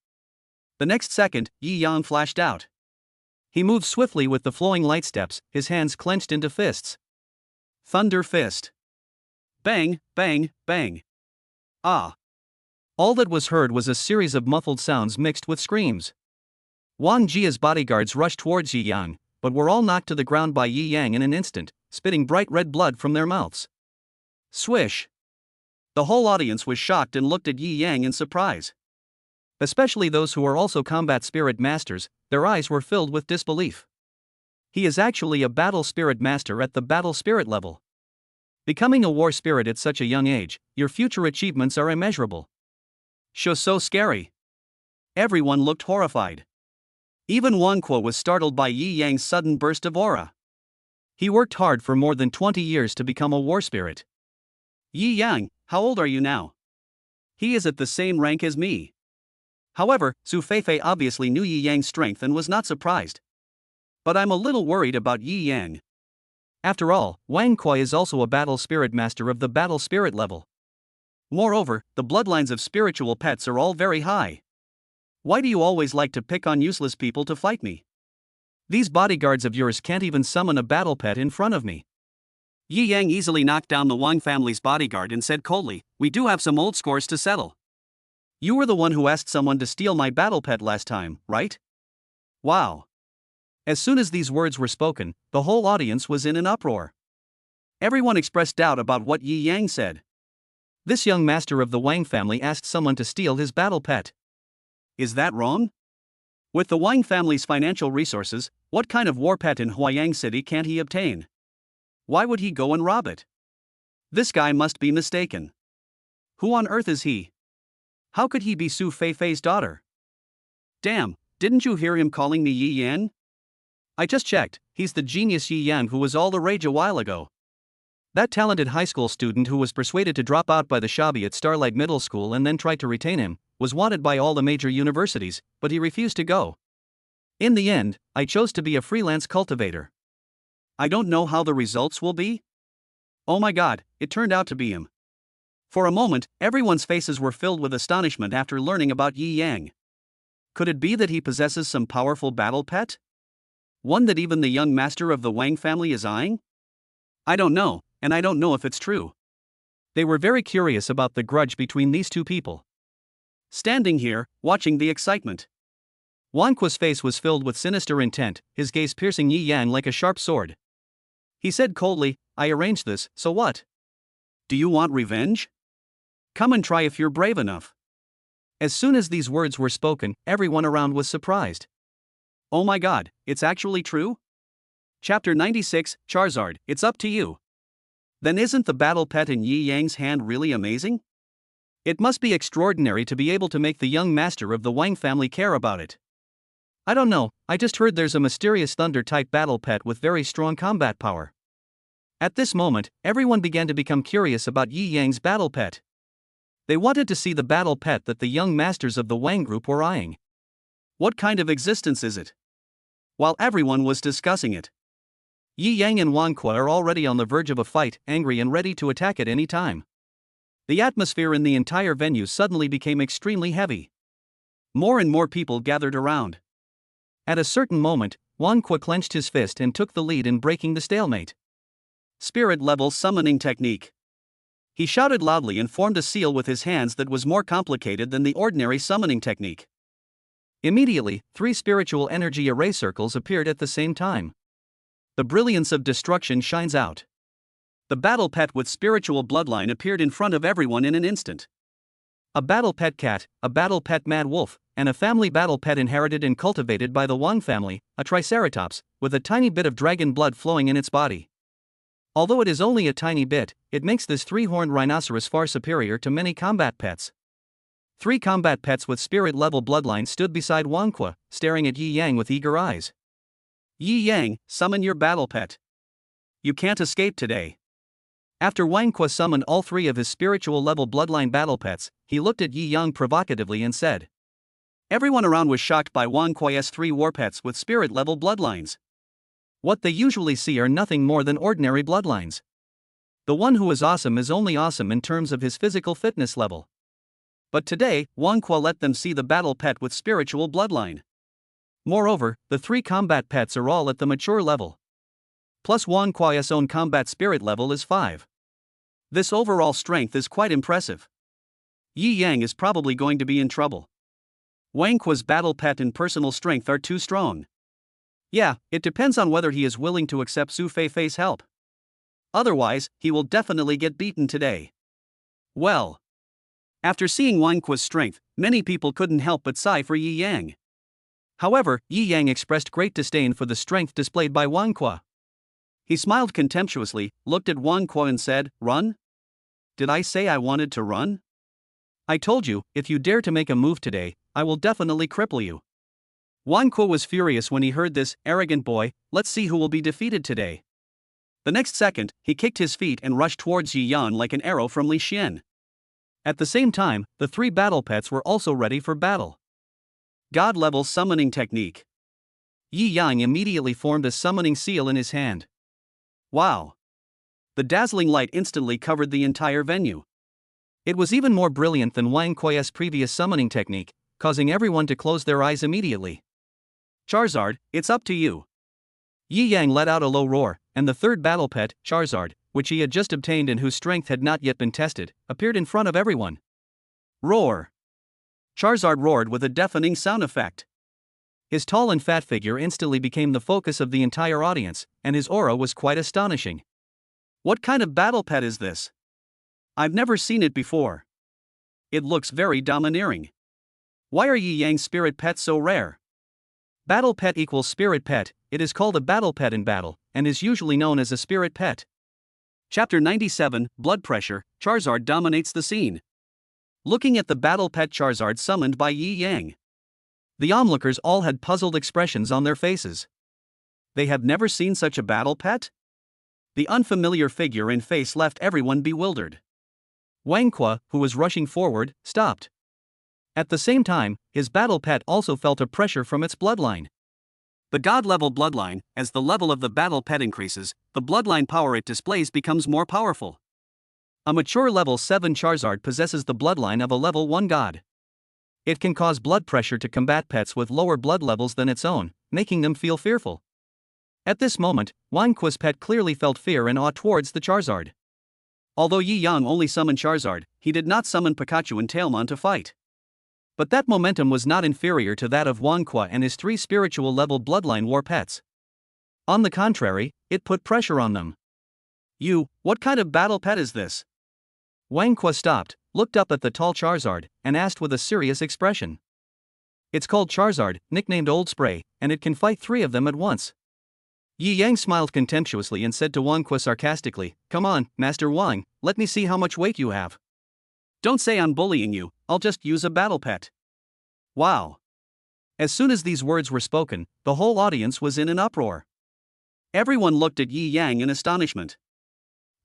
The next second, Yi Yang flashed out. He moved swiftly with the flowing light steps, his hands clenched into fists. Thunder Fist. Bang, bang, bang. Ah! All that was heard was a series of muffled sounds mixed with screams. Wang Jia's bodyguards rushed towards Yi Yang, but were all knocked to the ground by Yi Yang in an instant, spitting bright red blood from their mouths. Swish! The whole audience was shocked and looked at Yi Yang in surprise. Especially those who are also combat spirit masters, their eyes were filled with disbelief. He is actually a battle spirit master at the battle spirit level. Becoming a war spirit at such a young age, your future achievements are immeasurable. So scary. Everyone looked horrified. Even Wang Kuo was startled by Yi Yang's sudden burst of aura. He worked hard for more than 20 years to become a war spirit. Yi Yang, how old are you now? He is at the same rank as me. However, Su Feifei obviously knew Yi Yang's strength and was not surprised. But I'm a little worried about Yi Yang. After all, Wang Kui is also a battle spirit master of the battle spirit level. Moreover, the bloodlines of spiritual pets are all very high. Why do you always like to pick on useless people to fight me? These bodyguards of yours can't even summon a battle pet in front of me. Yi Yang easily knocked down the Wang family's bodyguard and said coldly, we do have some old scores to settle. You were the one who asked someone to steal my battle pet last time, right? Wow. As soon as these words were spoken, the whole audience was in an uproar. Everyone expressed doubt about what Yi Yang said. This young master of the Wang family asked someone to steal his battle pet. Is that wrong? With the Wang family's financial resources, what kind of war pet in Huayang City can't he obtain? Why would he go and rob it? This guy must be mistaken. Who on earth is he? How could he be Su Feifei's daughter? Damn, didn't you hear him calling me Yi Yan? I just checked, he's the genius Yi Yan who was all the rage a while ago. That talented high school student who was persuaded to drop out by the shabby at Starlight Middle School and then tried to retain him, was wanted by all the major universities, but he refused to go. In the end, I chose to be a freelance cultivator. I don't know how the results will be. Oh my god, it turned out to be him. For a moment, everyone's faces were filled with astonishment after learning about Yi Yang. Could it be that he possesses some powerful battle pet? One that even the young master of the Wang family is eyeing? I don't know, and I don't know if it's true. They were very curious about the grudge between these two people. Standing here, watching the excitement, Wang Qua's face was filled with sinister intent, his gaze piercing Yi Yang like a sharp sword. He said coldly, I arranged this, so what? Do you want revenge? Come and try if you're brave enough. As soon as these words were spoken, everyone around was surprised. Oh my god, it's actually true? Chapter 96, Charizard, it's up to you. Then isn't the battle pet in Yi Yang's hand really amazing? It must be extraordinary to be able to make the young master of the Wang family care about it. I don't know, I just heard there's a mysterious thunder-type battle pet with very strong combat power. At this moment, everyone began to become curious about Yi Yang's battle pet. They wanted to see the battle pet that the young masters of the Wang group were eyeing. What kind of existence is it? While everyone was discussing it, Yi Yang and Wang Qua are already on the verge of a fight, angry and ready to attack at any time. The atmosphere in the entire venue suddenly became extremely heavy. More and more people gathered around. At a certain moment, Wang Qua clenched his fist and took the lead in breaking the stalemate. Spirit-level summoning technique. He shouted loudly and formed a seal with his hands that was more complicated than the ordinary summoning technique. Immediately, 3 spiritual energy array circles appeared at the same time. The brilliance of destruction shines out. The battle pet with spiritual bloodline appeared in front of everyone in an instant. A battle pet cat, a battle pet mad wolf, and a family battle pet inherited and cultivated by the Wang family, a triceratops, with a tiny bit of dragon blood flowing in its body. Although it is only a tiny bit, it makes this 3-horned rhinoceros far superior to many combat pets. 3 combat pets with spirit-level bloodline stood beside Wang Qua, staring at Yi Yang with eager eyes. Yi Yang, summon your battle pet. You can't escape today. After Wang Qua summoned all 3 of his spiritual-level bloodline battle pets, he looked at Yi Yang provocatively and said. Everyone around was shocked by Wang Qua's 3 war pets with spirit-level bloodlines. What they usually see are nothing more than ordinary bloodlines. The one who is awesome is only awesome in terms of his physical fitness level. But today, Wang Qua let them see the battle pet with spiritual bloodline. Moreover, the 3 combat pets are all at the mature level. Plus Wang Qua's own combat spirit level is 5. This overall strength is quite impressive. Yi Yang is probably going to be in trouble. Wang Qua's battle pet and personal strength are too strong. Yeah, it depends on whether he is willing to accept Su Feifei's help. Otherwise, he will definitely get beaten today. Well, after seeing Wang Qua's strength, many people couldn't help but sigh for Yi Yang. However, Yi Yang expressed great disdain for the strength displayed by Wang Qua. He smiled contemptuously, looked at Wang Qua and said, Run? Did I say I wanted to run? I told you, if you dare to make a move today, I will definitely cripple you. Wang Qua was furious when he heard this. Arrogant boy, let's see who will be defeated today. The next second, he kicked his feet and rushed towards Yi Yan like an arrow from Li Xian. At the same time, the 3 battle pets were also ready for battle. God-level summoning technique. Yi Yang immediately formed a summoning seal in his hand. Wow! The dazzling light instantly covered the entire venue. It was even more brilliant than Wang Qua's previous summoning technique, causing everyone to close their eyes immediately. Charizard, it's up to you. Yi Yang let out a low roar, and the 3rd battle pet, Charizard, which he had just obtained and whose strength had not yet been tested, appeared in front of everyone. Roar! Charizard roared with a deafening sound effect. His tall and fat figure instantly became the focus of the entire audience, and his aura was quite astonishing. What kind of battle pet is this? I've never seen it before. It looks very domineering. Why are Yi Yang's spirit pets so rare? Battle pet equals spirit pet. It is called a battle pet in battle, and is usually known as a spirit pet. Chapter 97, Blood Pressure. Charizard dominates the scene. Looking at the battle pet Charizard summoned by Yi Yang, the onlookers all had puzzled expressions on their faces. They have never seen such a battle pet? The unfamiliar figure in face left everyone bewildered. Wang, who was rushing forward, stopped. At the same time, his battle pet also felt a pressure from its bloodline. The God-level bloodline, as the level of the battle pet increases, the bloodline power it displays becomes more powerful. A mature level 7 Charizard possesses the bloodline of a level 1 god. It can cause blood pressure to combat pets with lower blood levels than its own, making them feel fearful. At this moment, Wangqua's pet clearly felt fear and awe towards the Charizard. Although Yi Yang only summoned Charizard, he did not summon Pikachu and Tailmon to fight. But that momentum was not inferior to that of Wangqua and his 3 spiritual level bloodline war pets. On the contrary, it put pressure on them. What kind of battle pet is this? Wangqua stopped, looked up at the tall Charizard, and asked with a serious expression. It's called Charizard, nicknamed Old Spray, and it can fight 3 of them at once. Yi Yang smiled contemptuously and said to Wangqua sarcastically, "Come on, Master Wang, let me see how much weight you have." "Don't say I'm bullying you, I'll just use a battle pet." Wow. As soon as these words were spoken, the whole audience was in an uproar. Everyone looked at Yi Yang in astonishment.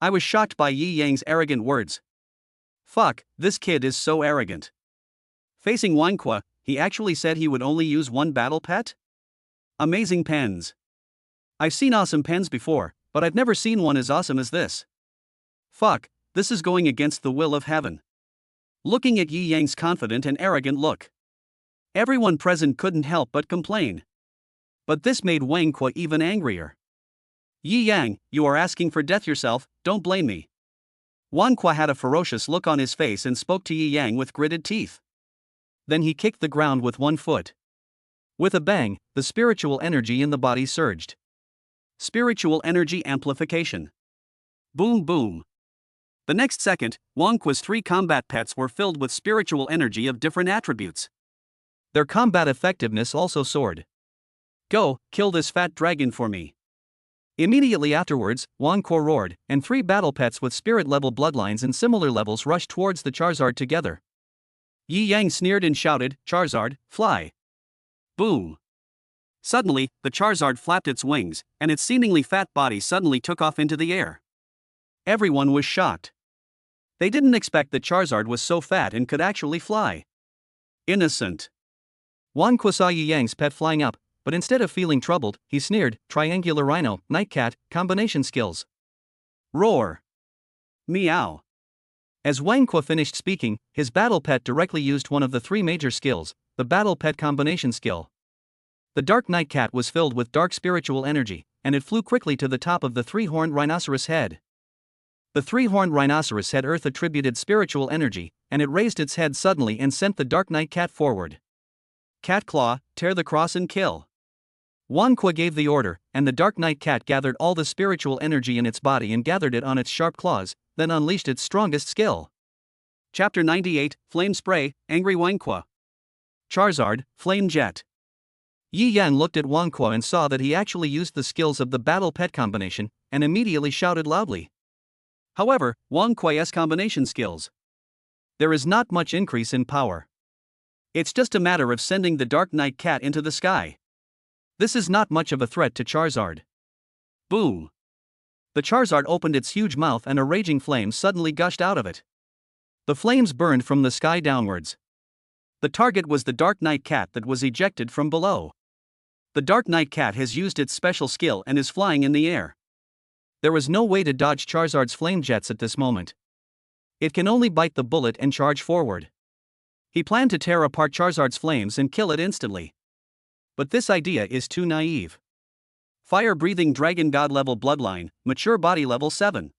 I was shocked by Yi Yang's arrogant words. Fuck, this kid is so arrogant. Facing Wangqua, he actually said he would only use one battle pet? Amazing pens. I've seen awesome pens before, but I've never seen one as awesome as this. Fuck, this is going against the will of heaven. Looking at Yi Yang's confident and arrogant look, everyone present couldn't help but complain. But this made Wangqua even angrier. Yi Yang, you are asking for death yourself, don't blame me. Wangqua had a ferocious look on his face and spoke to Yi Yang with gritted teeth. Then he kicked the ground with one foot. With a bang, the spiritual energy in the body surged. Spiritual energy amplification. Boom boom. The next second, Wangqua's 3 combat pets were filled with spiritual energy of different attributes. Their combat effectiveness also soared. Go, kill this fat dragon for me. Immediately afterwards, Wangqua roared, and 3 battle pets with spirit-level bloodlines and similar levels rushed towards the Charizard together. Yi Yang sneered and shouted, "Charizard, fly!" Boom. Suddenly, the Charizard flapped its wings, and its seemingly fat body suddenly took off into the air. Everyone was shocked. They didn't expect that Charizard was so fat and could actually fly. Innocent. Wangqua saw Yi Yang's pet flying up, but instead of feeling troubled, he sneered, "Triangular Rhino, Nightcat, combination skills." Roar. Meow. As Wangqua finished speaking, his battle pet directly used one of the 3 major skills, the battle pet combination skill. The Dark Nightcat was filled with dark spiritual energy, and it flew quickly to the top of the 3-horned rhinoceros head. The 3-horned rhinoceros had Earth-attributed spiritual energy, and it raised its head suddenly and sent the Dark Nightcat forward. Cat Claw, tear the cross and kill. Wangqua gave the order, and the Dark Nightcat gathered all the spiritual energy in its body and gathered it on its sharp claws, then unleashed its strongest skill. Chapter 98, Flame Spray, Angry Wangqua. Charizard, Flame Jet. Yi Yang looked at Wangqua and saw that he actually used the skills of the battle pet combination, and immediately shouted loudly. However, Wangqua's combination skills. There is not much increase in power. It's just a matter of sending the Dark Knight Cat into the sky. This is not much of a threat to Charizard. Boom. The Charizard opened its huge mouth and a raging flame suddenly gushed out of it. The flames burned from the sky downwards. The target was the Dark Knight Cat that was ejected from below. The Dark Knight Cat has used its special skill and is flying in the air. There was no way to dodge Charizard's flame jets at this moment. It can only bite the bullet and charge forward. He planned to tear apart Charizard's flames and kill it instantly. But this idea is too naive. Fire-breathing dragon god level bloodline, mature body level 7.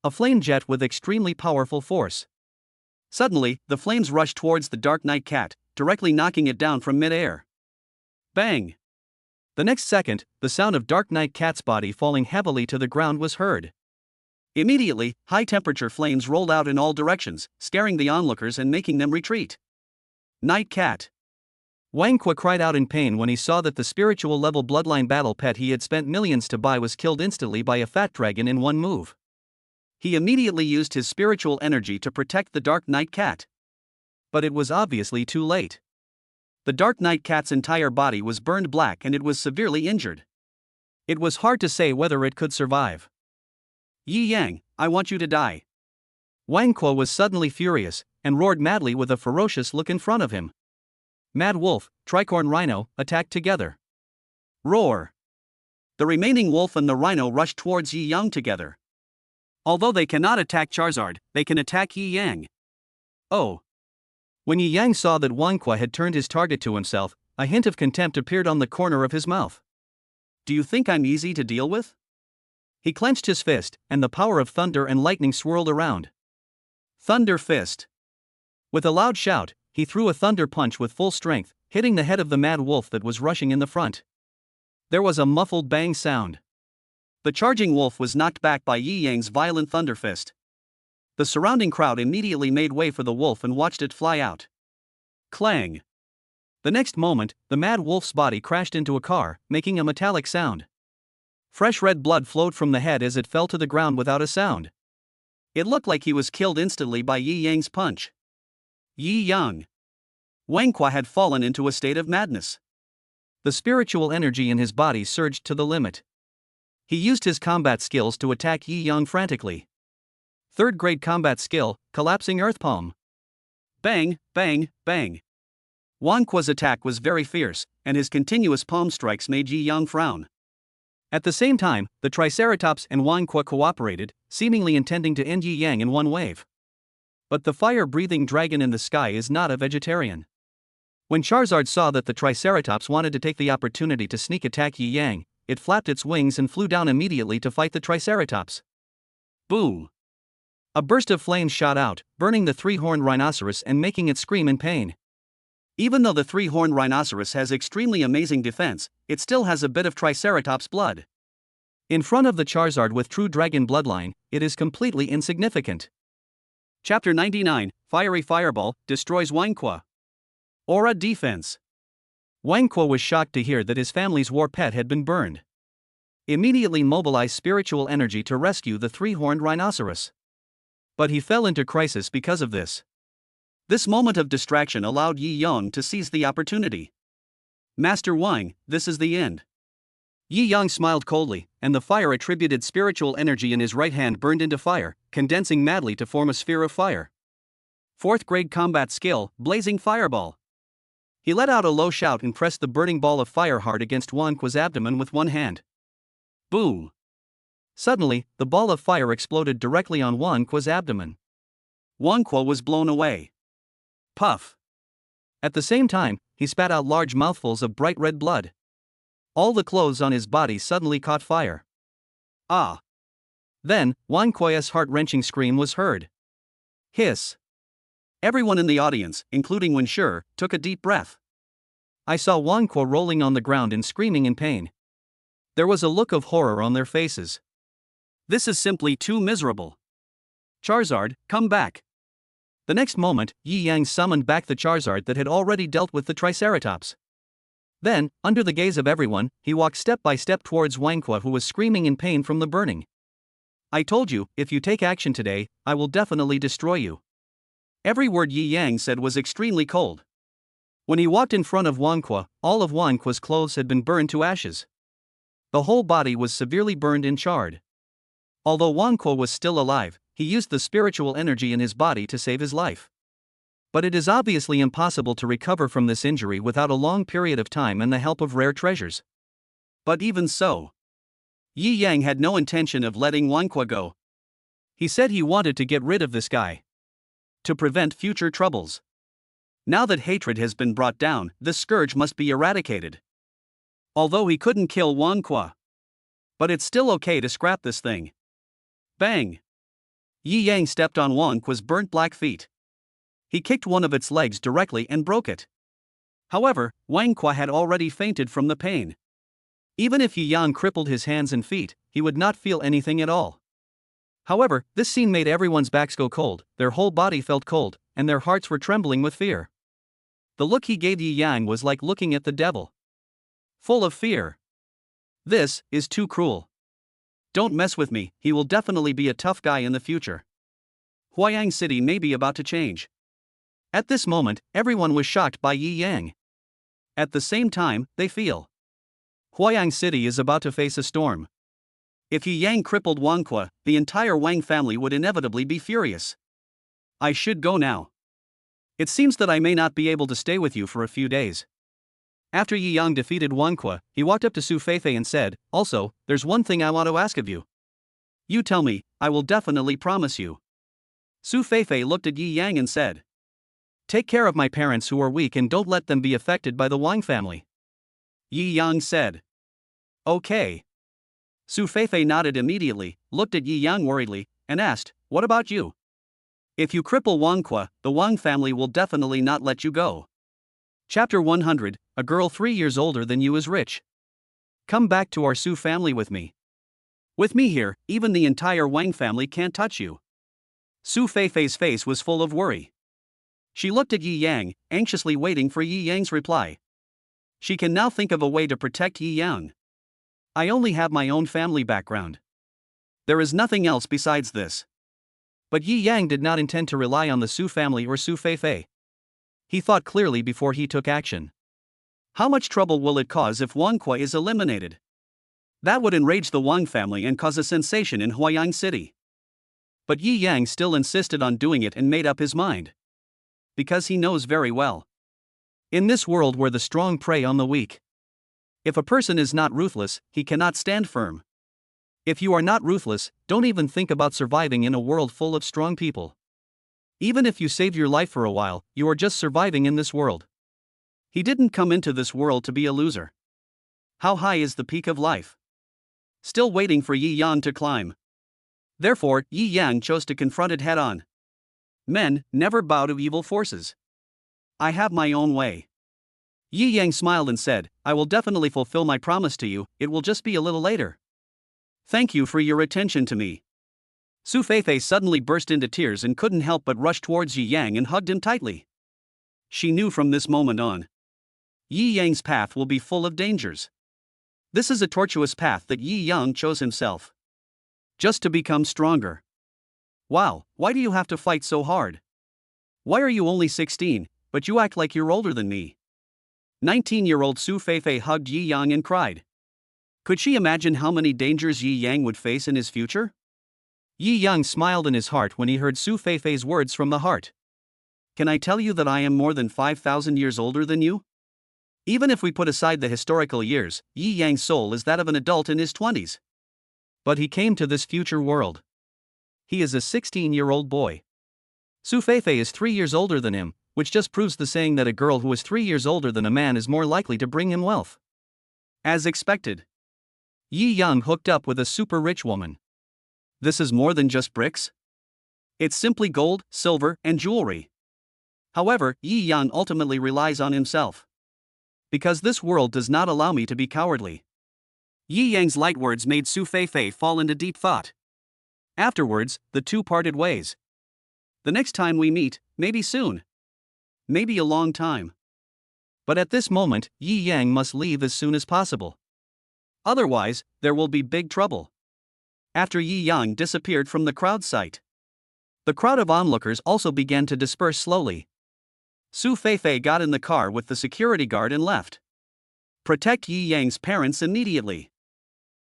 A flame jet with extremely powerful force. Suddenly, the flames rushed towards the Dark Knight Cat, directly knocking it down from mid-air. Bang! The next second, the sound of Dark Knight Cat's body falling heavily to the ground was heard. Immediately, high-temperature flames rolled out in all directions, scaring the onlookers and making them retreat. Night Cat. Wang cried out in pain when he saw that the spiritual level bloodline battle pet he had spent millions to buy was killed instantly by a fat dragon in one move. He immediately used his spiritual energy to protect the Dark Knight cat. But it was obviously too late. The Dark Knight cat's entire body was burned black and it was severely injured. It was hard to say whether it could survive. Yi Yang, I want you to die. Wang was suddenly furious, and roared madly with a ferocious look in front of him. Mad Wolf, Tricorn Rhino, attacked together. Roar! The remaining wolf and the rhino rushed towards Yi Yang together. Although they cannot attack Charizard, they can attack Yi Yang. Oh! When Yi Yang saw that Wang had turned his target to himself, a hint of contempt appeared on the corner of his mouth. Do you think I'm easy to deal with? He clenched his fist, and the power of thunder and lightning swirled around. Thunder Fist! With a loud shout, he threw a thunder punch with full strength, hitting the head of the mad wolf that was rushing in the front. There was a muffled bang sound. The charging wolf was knocked back by Yi Yang's violent thunder fist. The surrounding crowd immediately made way for the wolf and watched it fly out. Clang! The next moment, the mad wolf's body crashed into a car, making a metallic sound. Fresh red blood flowed from the head as it fell to the ground without a sound. It looked like he was killed instantly by Yi Yang's punch. Yi Yang! Wang had fallen into a state of madness. The spiritual energy in his body surged to the limit. He used his combat skills to attack Yi Yang frantically. Third grade combat skill, Collapsing Earth Palm. Bang, bang, bang. Wang attack was very fierce, and his continuous palm strikes made Yi Yang frown. At the same time, the Triceratops and Wang cooperated, seemingly intending to end Yi Yang in one wave. But the fire-breathing dragon in the sky is not a vegetarian. When Charizard saw that the Triceratops wanted to take the opportunity to sneak attack Yi Yang, it flapped its wings and flew down immediately to fight the Triceratops. Boom! A burst of flames shot out, burning the three-horned rhinoceros and making it scream in pain. Even though the three-horned rhinoceros has extremely amazing defense, it still has a bit of Triceratops blood. In front of the Charizard with true dragon bloodline, it is completely insignificant. Chapter 99, Fiery Fireball, destroys Wang. Aura Defense. Wang was shocked to hear that his family's war pet had been burned. Immediately mobilized spiritual energy to rescue the three-horned rhinoceros. But he fell into crisis because of this. This moment of distraction allowed Yi Yang to seize the opportunity. Master Wang, this is the end. Yi Yang smiled coldly, and the fire-attributed spiritual energy in his right hand burned into fire, condensing madly to form a sphere of fire. Fourth grade combat skill, Blazing Fireball. He let out a low shout and pressed the burning ball of fire hard against Wang's abdomen with one hand. Boom! Suddenly, the ball of fire exploded directly on Wang's abdomen. Wang was blown away. Puff! At the same time, he spat out large mouthfuls of bright red blood. All the clothes on his body suddenly caught fire. Ah! Then, Wang's heart-wrenching scream was heard. Hiss! Everyone in the audience, including Wen Shi, took a deep breath. I saw Wang rolling on the ground and screaming in pain. There was a look of horror on their faces. This is simply too miserable. Charizard, come back. The next moment, Yi Yang summoned back the Charizard that had already dealt with the Triceratops. Then, under the gaze of everyone, he walked step by step towards Wang who was screaming in pain from the burning. I told you, if you take action today, I will definitely destroy you. Every word Yi Yang said was extremely cold. When he walked in front of Wang all of Wang's clothes had been burned to ashes. The whole body was severely burned and charred. Although Wang was still alive, he used the spiritual energy in his body to save his life. But it is obviously impossible to recover from this injury without a long period of time and the help of rare treasures. But even so, Yi Yang had no intention of letting Wang go. He said he wanted to get rid of this guy. To prevent future troubles. Now that hatred has been brought down, this scourge must be eradicated. Although he couldn't kill Wang. But it's still okay to scrap this thing. Bang! Yi Yang stepped on Wang's burnt black feet. He kicked one of its legs directly and broke it. However, Wang had already fainted from the pain. Even if Yi Yang crippled his hands and feet, he would not feel anything at all. However, this scene made everyone's backs go cold, their whole body felt cold, and their hearts were trembling with fear. The look he gave Yi Yang was like looking at the devil. Full of fear. This is too cruel. Don't mess with me, he will definitely be a tough guy in the future. Huayang City may be about to change. At this moment, everyone was shocked by Yi Yang. At the same time, they feel Huayang City is about to face a storm. If Yi Yang crippled Wang Qua, the entire Wang family would inevitably be furious. I should go now. It seems that I may not be able to stay with you for a few days. After Yi Yang defeated Wang Qua, he walked up to Su Feifei and said, also, there's one thing I want to ask of you. You tell me, I will definitely promise you. Su Feifei looked at Yi Yang and said, take care of my parents who are weak and don't let them be affected by the Wang family. Yi Yang said, okay. Su Feifei nodded immediately, looked at Yi Yang worriedly, and asked, what about you? If you cripple Wang Qua, the Wang family will definitely not let you go. Chapter 100, a girl 3 years older than you is rich. Come back to our Su family with me. With me here, even the entire Wang family can't touch you. Su Feifei's face was full of worry. She looked at Yi Yang, anxiously waiting for Yi Yang's reply. She can now think of a way to protect Yi Yang. I only have my own family background. There is nothing else besides this. But Yi Yang did not intend to rely on the Su family or Su Feifei. He thought clearly before he took action. How much trouble will it cause if Wang Qua is eliminated? That would enrage the Wang family and cause a sensation in Huayang City. But Yi Yang still insisted on doing it and made up his mind. Because he knows very well. In this world where the strong prey on the weak. If a person is not ruthless, he cannot stand firm. If you are not ruthless, don't even think about surviving in a world full of strong people. Even if you save your life for a while, you are just surviving in this world. He didn't come into this world to be a loser. How high is the peak of life? Still waiting for Yi Yang to climb. Therefore, Yi Yang chose to confront it head-on. Men never bow to evil forces. I have my own way. Yi Yang smiled and said, I will definitely fulfill my promise to you, it will just be a little later. Thank you for your attention to me. Su Feifei suddenly burst into tears and couldn't help but rush towards Yi Yang and hugged him tightly. She knew from this moment on. Yi Yang's path will be full of dangers. This is a tortuous path that Yi Yang chose himself. Just to become stronger. Wow, why do you have to fight so hard? Why are you only 16, but you act like you're older than me? 19-year-old Su Feifei hugged Yi Yang and cried. Could she imagine how many dangers Yi Yang would face in his future? Yi Yang smiled in his heart when he heard Su Feifei's words from the heart. Can I tell you that I am more than 5,000 years older than you? Even if we put aside the historical years, Yi Yang's soul is that of an adult in his 20s. But he came to this future world. He is a 16-year-old boy. Su Feifei is 3 years older than him, which just proves the saying that a girl who is 3 years older than a man is more likely to bring him wealth. As expected. Yi Yang hooked up with a super rich woman. This is more than just bricks? It's simply gold, silver, and jewelry. However, Yi Yang ultimately relies on himself. Because this world does not allow me to be cowardly. Yi Yang's light words made Su Feifei fall into deep thought. Afterwards, the two parted ways. The next time we meet, maybe soon. Maybe a long time. But at this moment, Yi Yang must leave as soon as possible. Otherwise, there will be big trouble. After Yi Yang disappeared from the crowd sight, the crowd of onlookers also began to disperse slowly. Su Feifei got in the car with the security guard and left. Protect Yi Yang's parents immediately.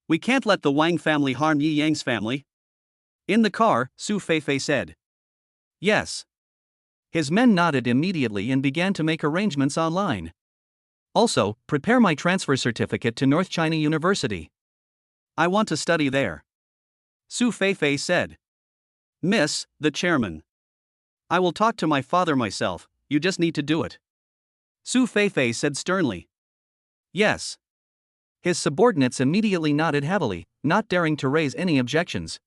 We can't let the Wang family harm Yi Yang's family. In the car, Su Feifei said. Yes. His men nodded immediately and began to make arrangements online. Also, prepare my transfer certificate to North China University. I want to study there. Su Feifei said. Miss, the chairman. I will talk to my father myself, you just need to do it. Su Feifei said sternly. Yes. His subordinates immediately nodded heavily, not daring to raise any objections.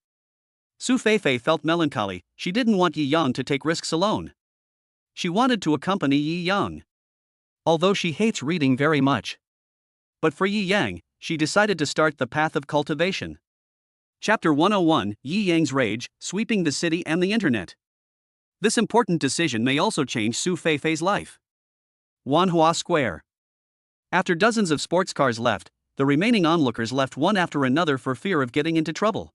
Su Feifei felt melancholy, she didn't want Yi Yang to take risks alone. She wanted to accompany Yi Yang. Although she hates reading very much. But for Yi Yang, she decided to start the path of cultivation. Chapter 101, Yi Yang's Rage, Sweeping the City and the Internet. This important decision may also change Su Feifei's life. Wanhua Square. After dozens of sports cars left, the remaining onlookers left one after another for fear of getting into trouble.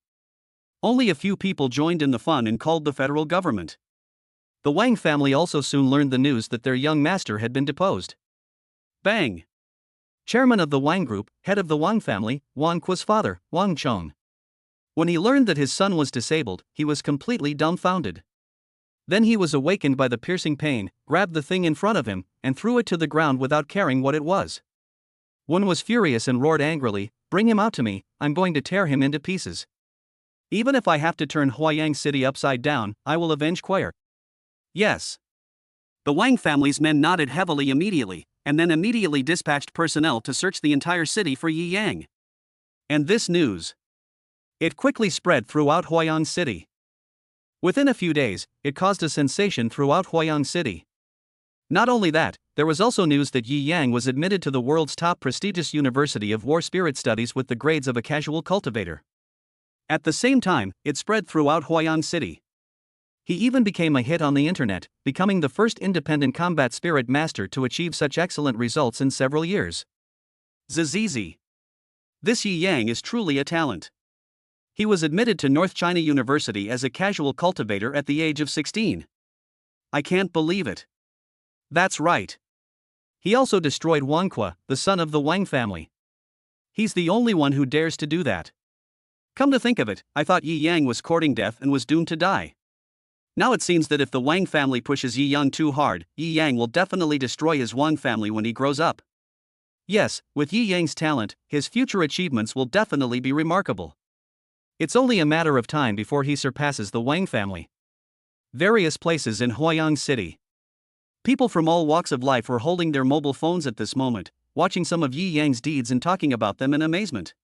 Only a few people joined in the fun and called the federal government. The Wang family also soon learned the news that their young master had been deposed. Bang! Chairman of the Wang Group, head of the Wang family, Wang Qua's father, Wang Chong. When he learned that his son was disabled, he was completely dumbfounded. Then he was awakened by the piercing pain, grabbed the thing in front of him, and threw it to the ground without caring what it was. Wang was furious and roared angrily, "Bring him out to me, I'm going to tear him into pieces. Even if I have to turn Huayang City upside down, I will avenge Quayer." Yes. The Wang family's men nodded heavily immediately, and then immediately dispatched personnel to search the entire city for Yi Yang. And this news, it quickly spread throughout Huayang City. Within a few days, it caused a sensation throughout Huayang City. Not only that, there was also news that Yi Yang was admitted to the world's top prestigious University of War Spirit Studies with the grades of a casual cultivator. At the same time, it spread throughout Huayang City. He even became a hit on the internet, becoming the first independent combat spirit master to achieve such excellent results in several years. Zizizi. This Yi Yang is truly a talent. He was admitted to North China University as a casual cultivator at the age of 16. I can't believe it. That's right. He also destroyed Wang Qua, the son of the Wang family. He's the only one who dares to do that. Come to think of it, I thought Yi Yang was courting death and was doomed to die. Now it seems that if the Wang family pushes Yi Yang too hard, Yi Yang will definitely destroy his Wang family when he grows up. Yes, with Yi Yang's talent, his future achievements will definitely be remarkable. It's only a matter of time before he surpasses the Wang family. Various places in Huayang City. People from all walks of life were holding their mobile phones at this moment, watching some of Yi Yang's deeds and talking about them in amazement.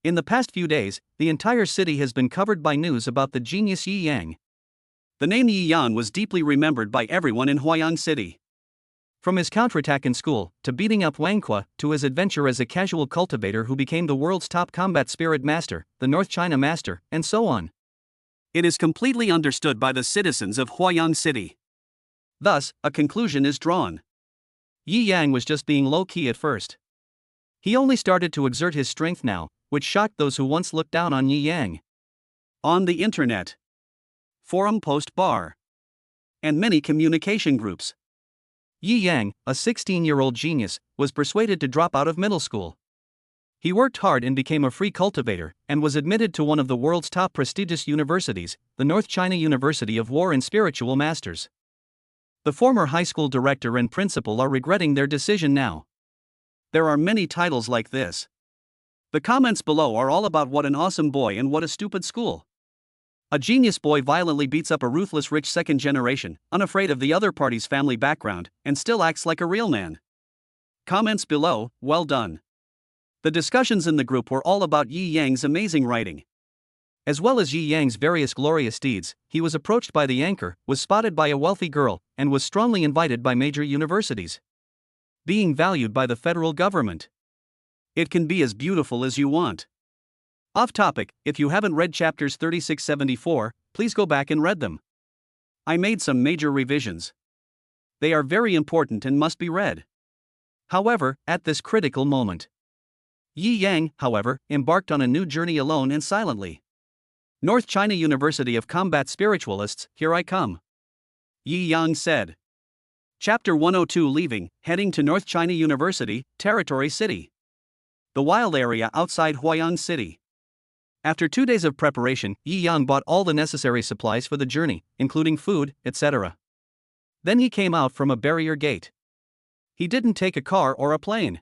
In the past few days, the entire city has been covered by news about the genius Yi Yang. The name Yi Yan was deeply remembered by everyone in Huayang City. From his counterattack in school, to beating up Wang Qua, to his adventure as a casual cultivator who became the world's top combat spirit master, the North China master, and so on. It is completely understood by the citizens of Huayang City. Thus, a conclusion is drawn. Yi Yang was just being low-key at first. He only started to exert his strength now, which shocked those who once looked down on Yi Yang. On the internet, forum post bar, and many communication groups, Yi Yang, a 16-year-old genius, was persuaded to drop out of middle school. He worked hard and became a free cultivator, and was admitted to one of the world's top prestigious universities, the North China University of War and Spiritual Masters. The former high school director and principal are regretting their decision now. There are many titles like this. The comments below are all about what an awesome boy and what a stupid school. A genius boy violently beats up a ruthless rich second generation, unafraid of the other party's family background, and still acts like a real man. Comments below, well done. The discussions in the group were all about Yi Yang's amazing writing. As well as Yi Yang's various glorious deeds, he was approached by the anchor, was spotted by a wealthy girl, and was strongly invited by major universities. Being valued by the federal government. It can be as beautiful as you want. Off topic, if you haven't read chapters 36-74, please go back and read them. I made some major revisions. They are very important and must be read. However, at this critical moment, Yi Yang, however, embarked on a new journey alone and silently. North China University of Combat Spiritualists, here I come. Yi Yang said. Chapter 102 Leaving, heading to North China University, Territory City. The wild area outside Huayang City. After 2 days of preparation, Yi Yang bought all the necessary supplies for the journey, including food, etc. Then he came out from a barrier gate. He didn't take a car or a plane.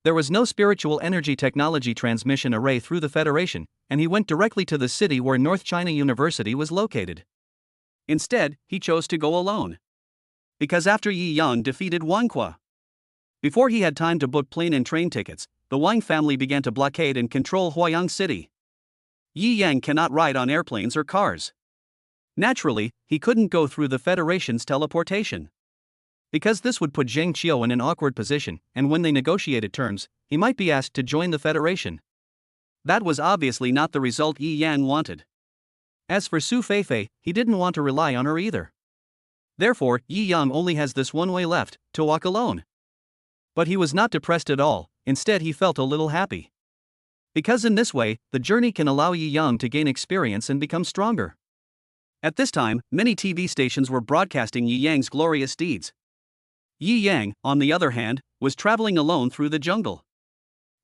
There was no spiritual energy technology transmission array through the Federation, and he went directly to the city where North China University was located. Instead, he chose to go alone. Because after Yi Yang defeated Wang Qua, before he had time to book plane and train tickets, the Wang family began to blockade and control Huayang City. Yi Yang cannot ride on airplanes or cars. Naturally, he couldn't go through the Federation's teleportation. Because this would put Zheng Qiu in an awkward position, and when they negotiated terms, he might be asked to join the Federation. That was obviously not the result Yi Yang wanted. As for Su Feifei, he didn't want to rely on her either. Therefore, Yi Yang only has this one way left, to walk alone. But he was not depressed at all, instead he felt a little happy. Because in this way, the journey can allow Yi Yang to gain experience and become stronger. At this time, many TV stations were broadcasting Yi Yang's glorious deeds. Yi Yang, on the other hand, was traveling alone through the jungle.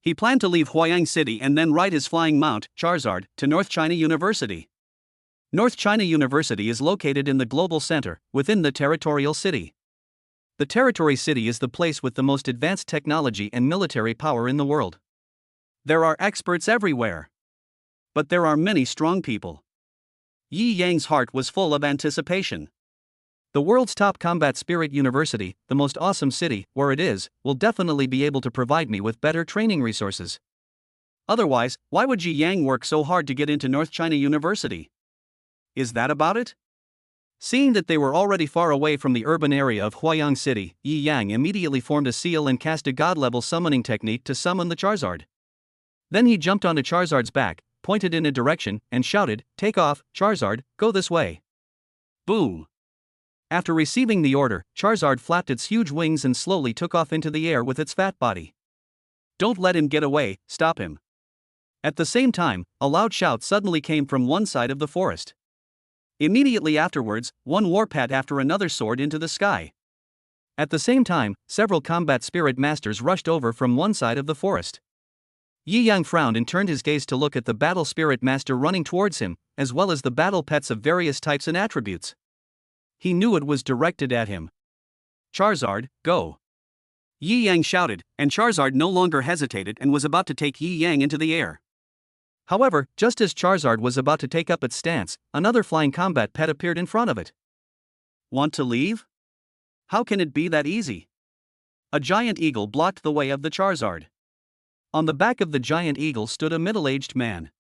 He planned to leave Huayang City and then ride his flying mount, Charizard, to North China University. North China University is located in the global center, within the territorial city. The territory city is the place with the most advanced technology and military power in the world. There are experts everywhere. But there are many strong people. Yi Yang's heart was full of anticipation. The world's top combat spirit university, the most awesome city, where it is, will definitely be able to provide me with better training resources. Otherwise, why would Yi Yang work so hard to get into North China University? Is that about it? Seeing that they were already far away from the urban area of Huayang City, Yi Yang immediately formed a seal and cast a god-level summoning technique to summon the Charizard. Then he jumped onto Charizard's back, pointed in a direction, and shouted, "Take off, Charizard, go this way." Boom! After receiving the order, Charizard flapped its huge wings and slowly took off into the air with its fat body. Don't let him get away, stop him. At the same time, a loud shout suddenly came from one side of the forest. Immediately afterwards, one warpath after another soared into the sky. At the same time, several combat spirit masters rushed over from one side of the forest. Yi Yang frowned and turned his gaze to look at the battle spirit master running towards him, as well as the battle pets of various types and attributes. He knew it was directed at him. Charizard, go! Yi Yang shouted, and Charizard no longer hesitated and was about to take Yi Yang into the air. However, just as Charizard was about to take up its stance, another flying combat pet appeared in front of it. Want to leave? How can it be that easy? A giant eagle blocked the way of the Charizard. On the back of the giant eagle stood a middle-aged man.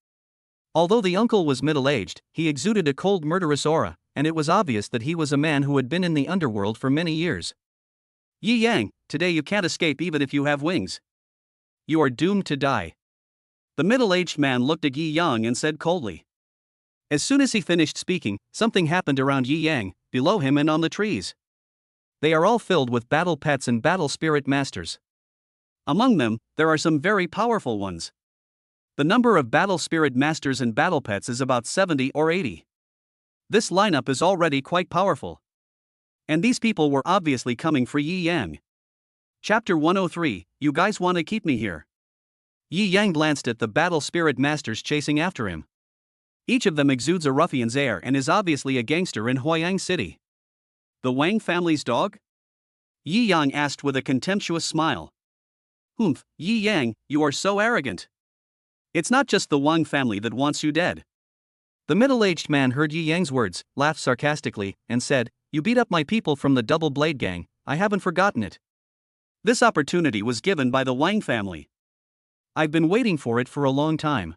Although the uncle was middle-aged, he exuded a cold murderous aura, and it was obvious that he was a man who had been in the underworld for many years. Yi Yang, today you can't escape even if you have wings. You are doomed to die. The middle-aged man looked at Yi Yang and said coldly. As soon as he finished speaking, something happened around Yi Yang, below him and on the trees. They are all filled with battle pets and battle spirit masters. Among them, there are some very powerful ones. The number of battle spirit masters and battle pets is about 70 or 80. This lineup is already quite powerful. And these people were obviously coming for Yi Yang. Chapter 103, You guys wanna keep me here? Yi Yang glanced at the battle spirit masters chasing after him. Each of them exudes a ruffian's air and is obviously a gangster in Huayang City. The Wang family's dog? Yi Yang asked with a contemptuous smile. Humph, Yi Yang, you are so arrogant. It's not just the Wang family that wants you dead. The middle-aged man heard Yi Yang's words, laughed sarcastically, and said, You beat up my people from the Double Blade Gang, I haven't forgotten it. This opportunity was given by the Wang family. I've been waiting for it for a long time.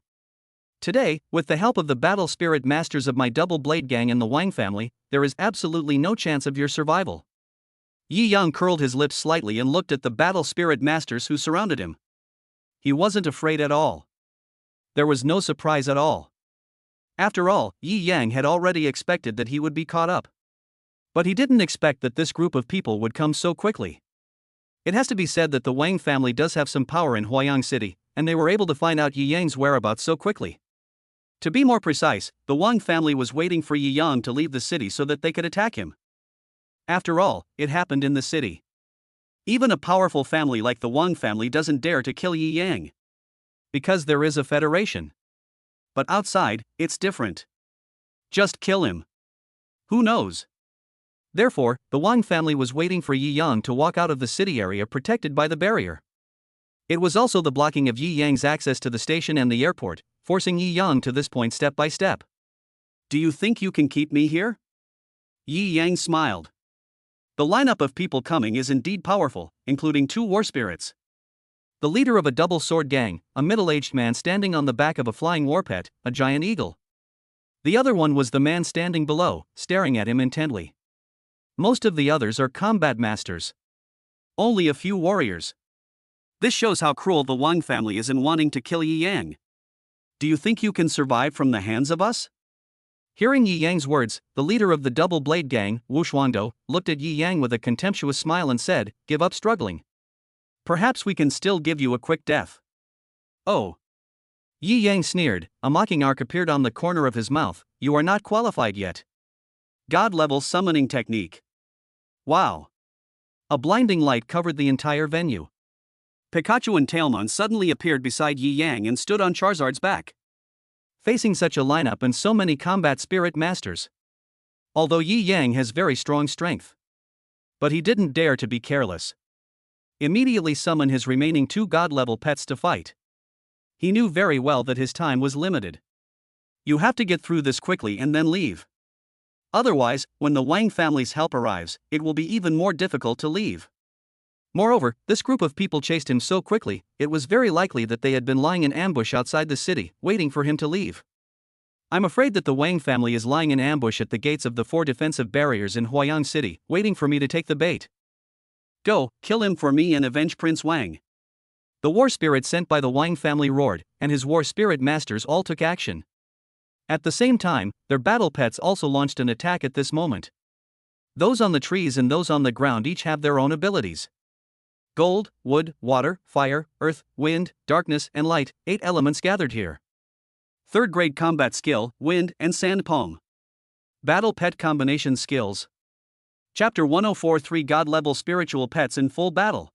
Today, with the help of the battle spirit masters of my Double Blade Gang and the Wang family, there is absolutely no chance of your survival. Yi Yang curled his lips slightly and looked at the battle spirit masters who surrounded him. He wasn't afraid at all. There was no surprise at all. After all, Yi Yang had already expected that he would be caught up. But he didn't expect that this group of people would come so quickly. It has to be said that the Wang family does have some power in Huayang City, and they were able to find out Yi Yang's whereabouts so quickly. To be more precise, the Wang family was waiting for Yi Yang to leave the city so that they could attack him. After all, it happened in the city. Even a powerful family like the Wang family doesn't dare to kill Yi Yang. Because there is a federation. But outside, it's different. Just kill him. Who knows? Therefore, the Wang family was waiting for Yi Yang to walk out of the city area protected by the barrier. It was also the blocking of Yi Yang's access to the station and the airport, forcing Yi Yang to this point step by step. Do you think you can keep me here? Yi Yang smiled. The lineup of people coming is indeed powerful, including 2 war spirits. The leader of a double sword gang, a middle-aged man standing on the back of a flying warpet, a giant eagle. The other one was the man standing below, staring at him intently. Most of the others are combat masters. Only a few warriors. This shows how cruel the Wang family is in wanting to kill Yi Yang. Do you think you can survive from the hands of us? Hearing Yi Yang's words, the leader of the Double Blade Gang, Wushwangdo, looked at Yi Yang with a contemptuous smile and said, "Give up struggling. Perhaps we can still give you a quick death." "Oh." Yi Yang sneered, a mocking arc appeared on the corner of his mouth. "You are not qualified yet." God-level summoning technique. Wow. A blinding light covered the entire venue. Pikachu and Tailmon suddenly appeared beside Yi Yang and stood on Charizard's back. Facing such a lineup and so many combat spirit masters. Although Yi Yang has very strong strength. But he didn't dare to be careless. Immediately summon his remaining 2 god-level pets to fight. He knew very well that his time was limited. You have to get through this quickly and then leave. Otherwise, when the Wang family's help arrives, it will be even more difficult to leave. Moreover, this group of people chased him so quickly, it was very likely that they had been lying in ambush outside the city, waiting for him to leave. I'm afraid that the Wang family is lying in ambush at the gates of the 4 defensive barriers in Huayang City, waiting for me to take the bait. Go, kill him for me and avenge Prince Wang. The war spirit sent by the Wang family roared, and his war spirit masters all took action. At the same time, their battle pets also launched an attack at this moment. Those on the trees and those on the ground each have their own abilities. Gold, wood, water, fire, earth, wind, darkness, and light, 8 elements gathered here. 3rd grade combat skill, wind and sand palm. Battle pet combination skills. Chapter 104 3 god-level spiritual pets in full battle.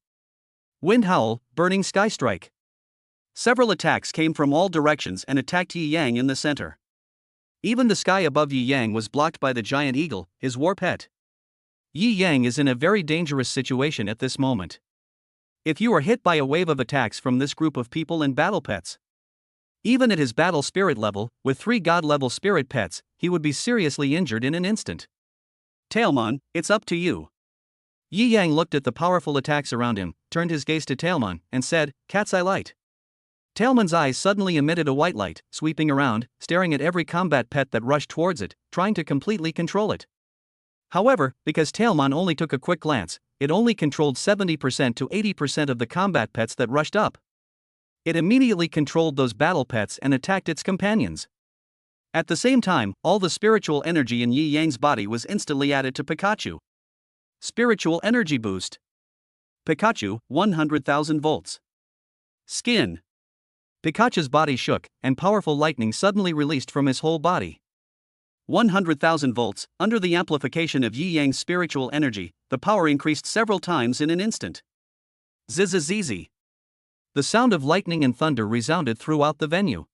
Wind Howl, Burning Sky Strike. Several attacks came from all directions and attacked Yi Yang in the center. Even the sky above Yi Yang was blocked by the giant eagle, his war pet. Yi Yang is in a very dangerous situation at this moment. If you are hit by a wave of attacks from this group of people and battle pets, even at his battle spirit level, with 3 god-level spirit pets, he would be seriously injured in an instant. Tailmon, it's up to you. Yi Yang looked at the powerful attacks around him, turned his gaze to Tailmon, and said, "Cat's eye light." Tailmon's eyes suddenly emitted a white light, sweeping around, staring at every combat pet that rushed towards it, trying to completely control it. However, because Tailmon only took a quick glance, it only controlled 70% to 80% of the combat pets that rushed up. It immediately controlled those battle pets and attacked its companions. At the same time, all the spiritual energy in Yi Yang's body was instantly added to Pikachu. Spiritual energy boost. Pikachu, 100,000 volts. Skin. Pikachu's body shook, and powerful lightning suddenly released from his whole body. 100,000 volts. Under the amplification of Yi Yang's spiritual energy, the power increased several times in an instant. Zzzz. The sound of lightning and thunder resounded throughout the venue.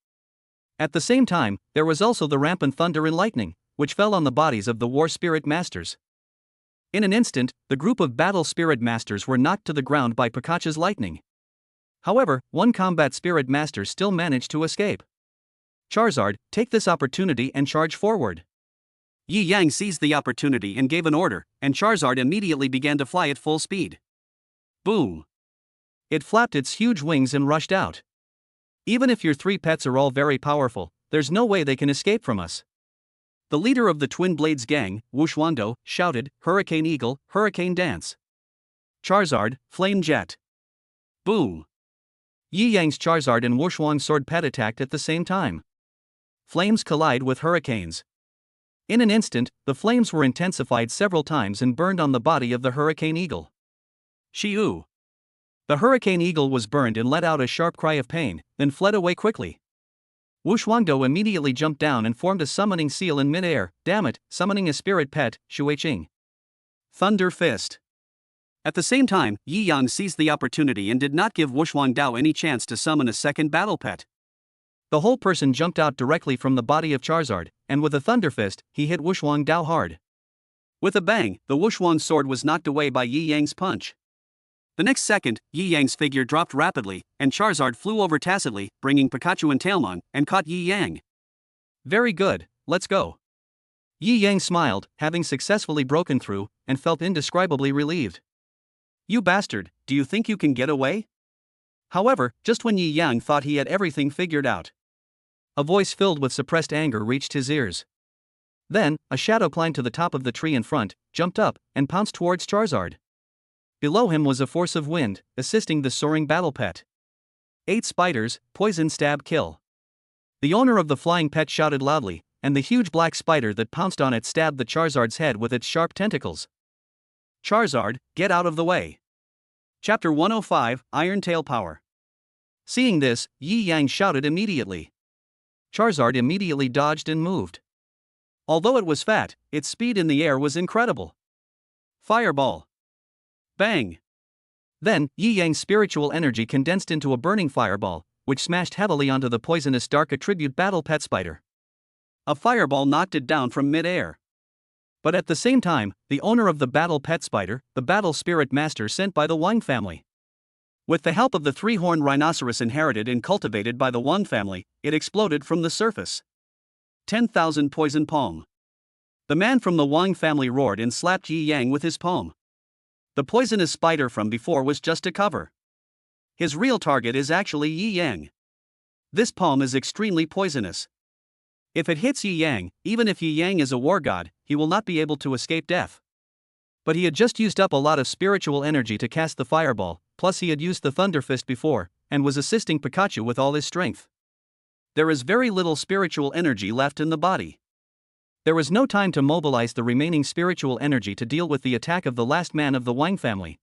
At the same time, there was also the rampant thunder and lightning, which fell on the bodies of the war spirit masters. In an instant, the group of battle spirit masters were knocked to the ground by Pikachu's lightning. However, one combat spirit master still managed to escape. Charizard, take this opportunity and charge forward. Yi Yang seized the opportunity and gave an order, and Charizard immediately began to fly at full speed. Boom! It flapped its huge wings and rushed out. Even if your 3 pets are all very powerful, there's no way they can escape from us. The leader of the Twin Blades gang, Wushwangdo, shouted, "Hurricane Eagle, Hurricane Dance." Charizard, Flame Jet. Boom! Yi Yang's Charizard and Wushwang's sword pet attacked at the same time. Flames collide with hurricanes. In an instant, the flames were intensified several times and burned on the body of the Hurricane Eagle. Shiu. The Hurricane Eagle was burned and let out a sharp cry of pain, then fled away quickly. Wushwangdo immediately jumped down and formed a summoning seal in mid-air, damn it, summoning a spirit pet, Shuiqing. Thunder Fist. At the same time, Yi Yang seized the opportunity and did not give Wushwangdo any chance to summon a second battle pet. The whole person jumped out directly from the body of Charizard, and with a Thunder Fist, he hit Wushwangdo hard. With a bang, the Wushwang sword was knocked away by Yi Yang's punch. The next second, Yi Yang's figure dropped rapidly, and Charizard flew over tacitly, bringing Pikachu and Tailmon, and caught Yi Yang. Very good, let's go. Yi Yang smiled, having successfully broken through, and felt indescribably relieved. You bastard, do you think you can get away? However, just when Yi Yang thought he had everything figured out, a voice filled with suppressed anger reached his ears. Then, a shadow climbed to the top of the tree in front, jumped up, and pounced towards Charizard. Below him was a force of wind, assisting the soaring battle pet. 8 spiders, poison stab kill. The owner of the flying pet shouted loudly, and the huge black spider that pounced on it stabbed the Charizard's head with its sharp tentacles. Charizard, get out of the way. Chapter 105, Iron Tail Power. Seeing this, Yi Yang shouted immediately. Charizard immediately dodged and moved. Although it was fat, its speed in the air was incredible. Fireball. Bang. Then, Yi Yang's spiritual energy condensed into a burning fireball, which smashed heavily onto the poisonous dark attribute battle pet spider. A fireball knocked it down from mid-air. But at the same time, the owner of the battle pet spider, the battle spirit master sent by the Wang family. With the help of the three-horned rhinoceros inherited and cultivated by the Wang family, it exploded from the surface. 10,000 poison palm. The man from the Wang family roared and slapped Yi Yang with his palm. The poisonous spider from before was just a cover. His real target is actually Yi Yang. This palm is extremely poisonous. If it hits Yi Yang, even if Yi Yang is a war god, he will not be able to escape death. But he had just used up a lot of spiritual energy to cast the fireball, plus he had used the Thunder Fist before, and was assisting Pikachu with all his strength. There is very little spiritual energy left in the body. There was no time to mobilize the remaining spiritual energy to deal with the attack of the last man of the Wang family.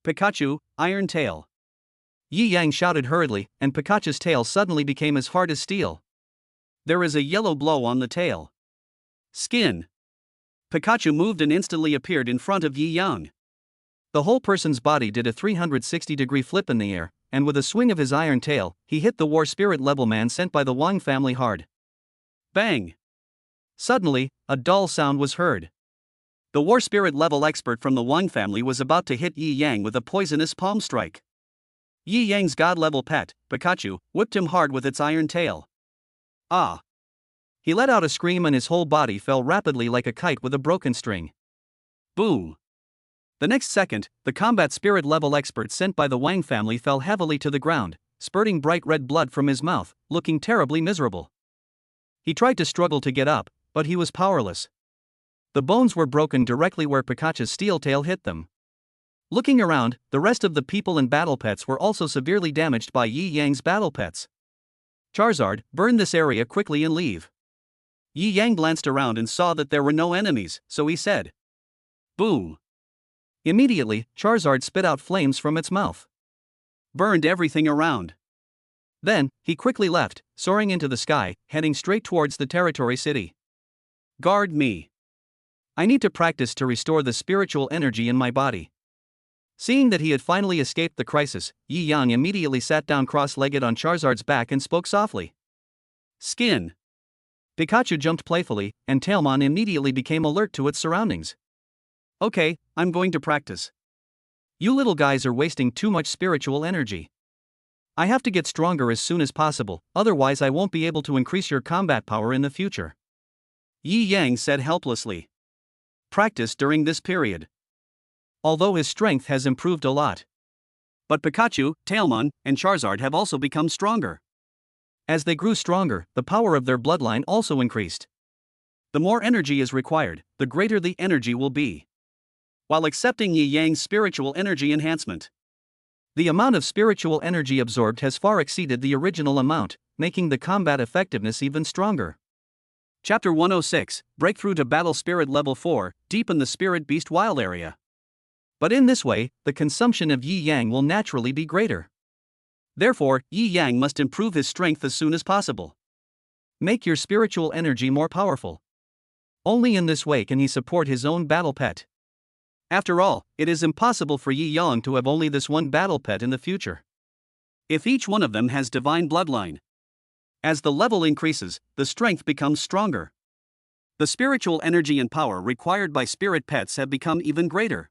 Pikachu, Iron Tail. Yi Yang shouted hurriedly, and Pikachu's tail suddenly became as hard as steel. There is a yellow glow on the tail. Skin. Pikachu moved and instantly appeared in front of Yi Yang. The whole person's body did a 360-degree flip in the air, and with a swing of his iron tail, he hit the war spirit level man sent by the Wang family hard. Bang! Suddenly, a dull sound was heard. The war spirit level expert from the Wang family was about to hit Yi Yang with a poisonous palm strike. Yi Yang's god-level pet, Pikachu, whipped him hard with its iron tail. Ah! He let out a scream and his whole body fell rapidly like a kite with a broken string. Boom! The next second, the combat spirit level expert sent by the Wang family fell heavily to the ground, spurting bright red blood from his mouth, looking terribly miserable. He tried to struggle to get up, but he was powerless. The bones were broken directly where Pikachu's steel tail hit them. Looking around, the rest of the people and battle pets were also severely damaged by Yi Yang's battle pets. Charizard, burn this area quickly and leave. Yi Yang glanced around and saw that there were no enemies, so he said. Boom! Immediately, Charizard spit out flames from its mouth. Burned everything around. Then, he quickly left, soaring into the sky, heading straight towards the territory city. Guard me. I need to practice to restore the spiritual energy in my body. Seeing that he had finally escaped the crisis, Yi Yang immediately sat down cross-legged on Charizard's back and spoke softly. Skin. Pikachu jumped playfully, and Tailmon immediately became alert to its surroundings. Okay, I'm going to practice. You little guys are wasting too much spiritual energy. I have to get stronger as soon as possible, otherwise I won't be able to increase your combat power in the future. Yi Yang said helplessly. Practice during this period. Although his strength has improved a lot. But Pikachu, Tailmon, and Charizard have also become stronger. As they grew stronger, the power of their bloodline also increased. The more energy is required, the greater the energy will be. While accepting Yi Yang's spiritual energy enhancement, the amount of spiritual energy absorbed has far exceeded the original amount, making the combat effectiveness even stronger. Chapter 106, Breakthrough to Battle Spirit Level 4, Deep in the Spirit Beast Wild Area. But in this way, the consumption of Yi Yang will naturally be greater. Therefore, Yi Yang must improve his strength as soon as possible. Make your spiritual energy more powerful. Only in this way can he support his own battle pet. After all, it is impossible for Yi Yang to have only this one battle pet in the future. If each one of them has divine bloodline. As the level increases, the strength becomes stronger. The spiritual energy and power required by spirit pets have become even greater.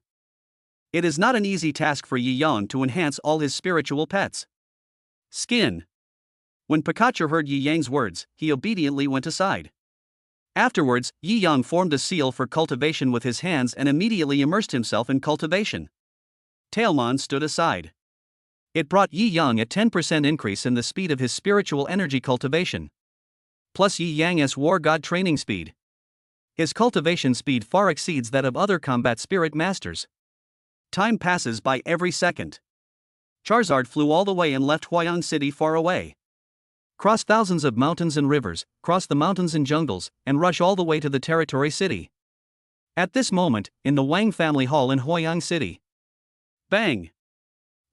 It is not an easy task for Yi Yang to enhance all his spiritual pets. Skin. When Pikachu heard Yi Yang's words, he obediently went aside. Afterwards, Yi Yang formed a seal for cultivation with his hands and immediately immersed himself in cultivation. Tailmon stood aside. It brought Yi Yang a 10% increase in the speed of his spiritual energy cultivation. Plus Yi Yang's war god training speed. His cultivation speed far exceeds that of other combat spirit masters. Time passes by every second. Charizard flew all the way and left Huayang City far away. cross thousands of mountains and rivers, cross the mountains and jungles, and rush all the way to the territory city. At this moment, in the Wang family hall in Huiyang City. Bang!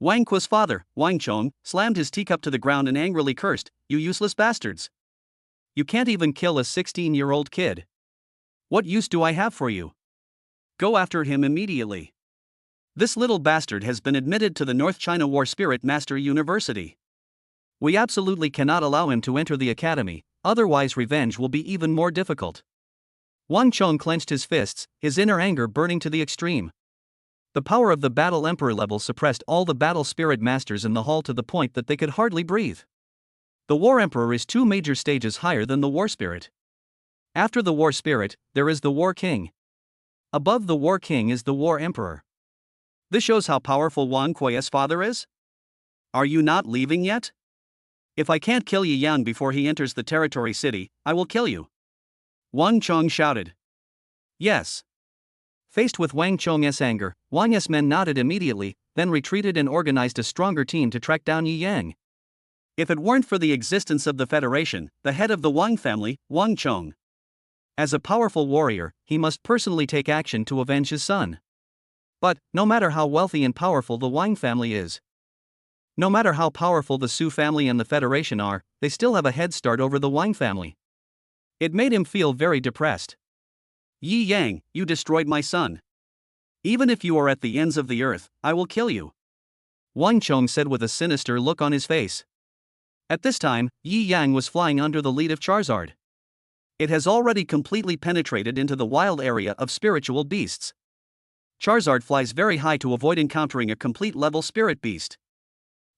Wang Qua's father, Wang Chong, slammed his teacup to the ground and angrily cursed, "You useless bastards! You can't even kill a 16-year-old kid. What use do I have for you? Go after him immediately. This little bastard has been admitted to the North China War Spirit Master University. We absolutely cannot allow him to enter the academy, otherwise revenge will be even more difficult." Wang Chong clenched his fists, his inner anger burning to the extreme. The power of the Battle Emperor level suppressed all the Battle Spirit Masters in the hall to the point that they could hardly breathe. The War Emperor is 2 major stages higher than the War Spirit. After the War Spirit, there is the War King. Above the War King is the War Emperor. This shows how powerful Wang Qua's father is? Are you not leaving yet? If I can't kill Yi Yang before he enters the territory city, I will kill you. Wang Chong shouted. Yes. Faced with Wang Chong's anger, Wang's men nodded immediately, then retreated and organized a stronger team to track down Yi Yang. If it weren't for the existence of the Federation, the head of the Wang family, Wang Chong. As a powerful warrior, he must personally take action to avenge his son. But, no matter how wealthy and powerful the Wang family is, no matter how powerful the Su family and the Federation are, they still have a head start over the Wang family. It made him feel very depressed. Yi Yang, you destroyed my son. Even if you are at the ends of the earth, I will kill you. Wang Chong said with a sinister look on his face. At this time, Yi Yang was flying under the lead of Charizard. It has already completely penetrated into the wild area of spiritual beasts. Charizard flies very high to avoid encountering a complete level spirit beast.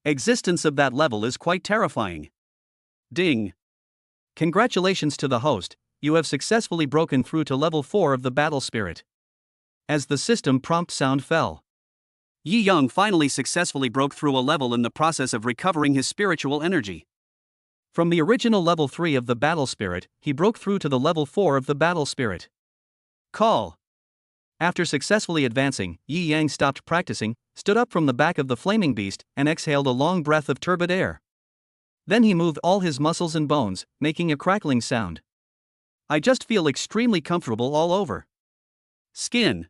Existence of that level is quite terrifying. Ding! Congratulations to the host, you have successfully broken through to level 4 of the battle spirit. As the system prompt sound fell, Yi Yang finally successfully broke through a level in the process of recovering his spiritual energy. From the original level 3 of the battle spirit, he broke through to the level 4 of the battle spirit. Call. After successfully advancing, Yi Yang stopped practicing, stood up from the back of the flaming beast, and exhaled a long breath of turbid air. Then he moved all his muscles and bones, making a crackling sound. I just feel extremely comfortable all over. Skin.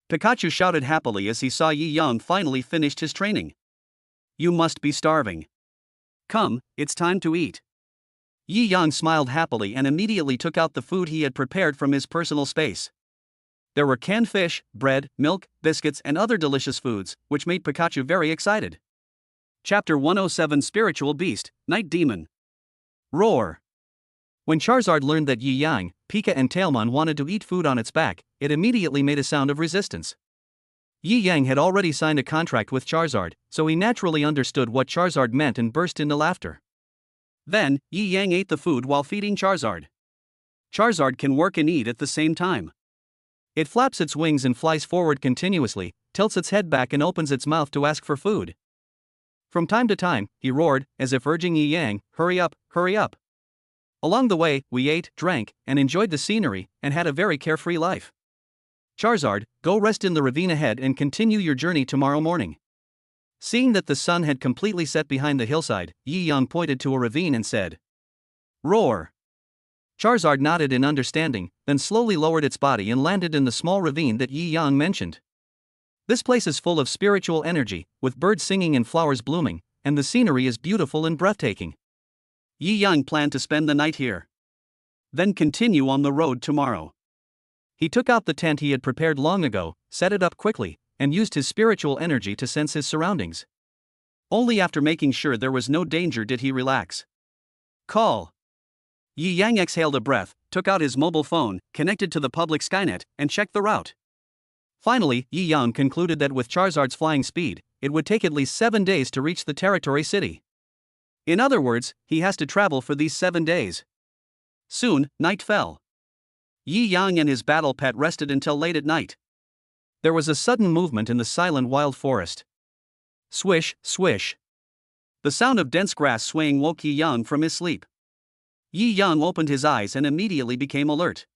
Pikachu shouted happily as he saw Yi Yang finally finished his training. You must be starving. Come, it's time to eat. Yi Yang smiled happily and immediately took out the food he had prepared from his personal space. There were canned fish, bread, milk, biscuits, and other delicious foods, which made Pikachu very excited. Chapter 107 Spiritual Beast, Night Demon. Roar. When Charizard learned that Yi Yang, Pika and Tailmon wanted to eat food on its back, it immediately made a sound of resistance. Yi Yang had already signed a contract with Charizard, so he naturally understood what Charizard meant and burst into laughter. Then, Yi Yang ate the food while feeding Charizard. Charizard can work and eat at the same time. It flaps its wings and flies forward continuously, tilts its head back and opens its mouth to ask for food. From time to time, he roared, as if urging Yi Yang, hurry up, hurry up. Along the way, we ate, drank, and enjoyed the scenery, and had a very carefree life. Charizard, go rest in the ravine ahead and continue your journey tomorrow morning. Seeing that the sun had completely set behind the hillside, Yi Yang pointed to a ravine and said, Roar. Charizard nodded in understanding, then slowly lowered its body and landed in the small ravine that Yi Yang mentioned. This place is full of spiritual energy, with birds singing and flowers blooming, and the scenery is beautiful and breathtaking. Yi Yang planned to spend the night here. Then continue on the road tomorrow. He took out the tent he had prepared long ago, set it up quickly, and used his spiritual energy to sense his surroundings. Only after making sure there was no danger did he relax. Call. Yi Yang exhaled a breath, took out his mobile phone, connected to the public Skynet, and checked the route. Finally, Yi Yang concluded that with Charizard's flying speed, it would take at least 7 days to reach the territory city. In other words, he has to travel for these 7 days. Soon, night fell. Yi Yang and his battle pet rested until late at night. There was a sudden movement in the silent wild forest. Swish, swish. The sound of dense grass swaying woke Yi Yang from his sleep. Yi Yang opened his eyes and immediately became alert.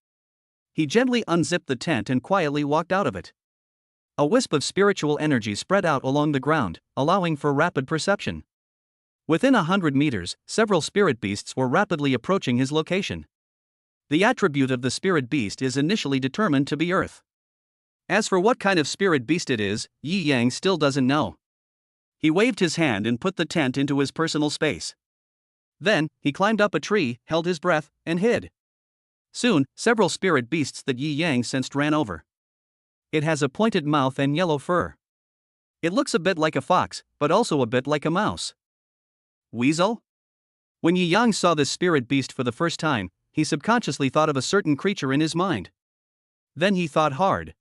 He gently unzipped the tent and quietly walked out of it. A wisp of spiritual energy spread out along the ground, allowing for rapid perception. Within 100 meters, several spirit beasts were rapidly approaching his location. The attribute of the spirit beast is initially determined to be Earth. As for what kind of spirit beast it is, Yi Yang still doesn't know. He waved his hand and put the tent into his personal space. Then, he climbed up a tree, held his breath, and hid. Soon, several spirit beasts that Yi Yang sensed ran over. It has a pointed mouth and yellow fur. It looks a bit like a fox, but also a bit like a mouse. Weasel? When Yi Yang saw this spirit beast for the first time, he subconsciously thought of a certain creature in his mind. Then he thought hard.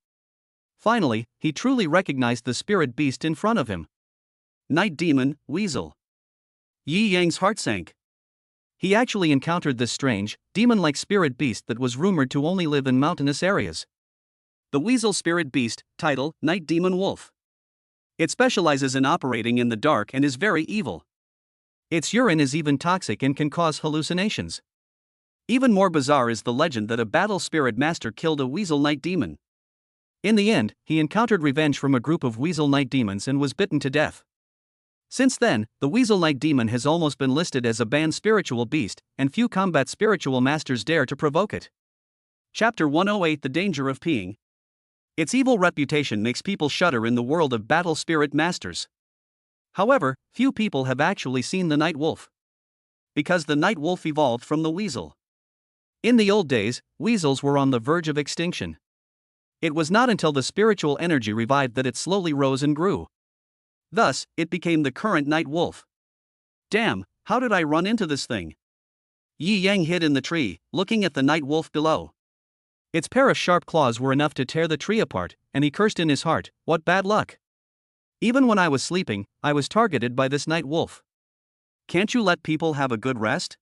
Finally, he truly recognized the spirit beast in front of him. Night Demon, Weasel. Yi Yang's heart sank. He actually encountered this strange, demon-like spirit beast that was rumored to only live in mountainous areas. The Weasel spirit beast, title, Night Demon Wolf. It specializes in operating in the dark and is very evil. Its urine is even toxic and can cause hallucinations. Even more bizarre is the legend that a battle spirit master killed a Weasel Night Demon. In the end, he encountered revenge from a group of Weasel Night Demons and was bitten to death. Since then, the Weasel Night Demon has almost been listed as a banned spiritual beast, and few combat spiritual masters dare to provoke it. Chapter 108: The Danger of Peeing. Its evil reputation makes people shudder in the world of battle spirit masters. However, few people have actually seen the Night Wolf. Because the Night Wolf evolved from the weasel. In the old days, weasels were on the verge of extinction. It was not until the spiritual energy revived that it slowly rose and grew. Thus, it became the current Night Wolf. Damn, how did I run into this thing? Yi Yang hid in the tree, looking at the Night Wolf below. Its pair of sharp claws were enough to tear the tree apart, and he cursed in his heart, what bad luck. Even when I was sleeping, I was targeted by this Night Wolf. Can't you let people have a good rest?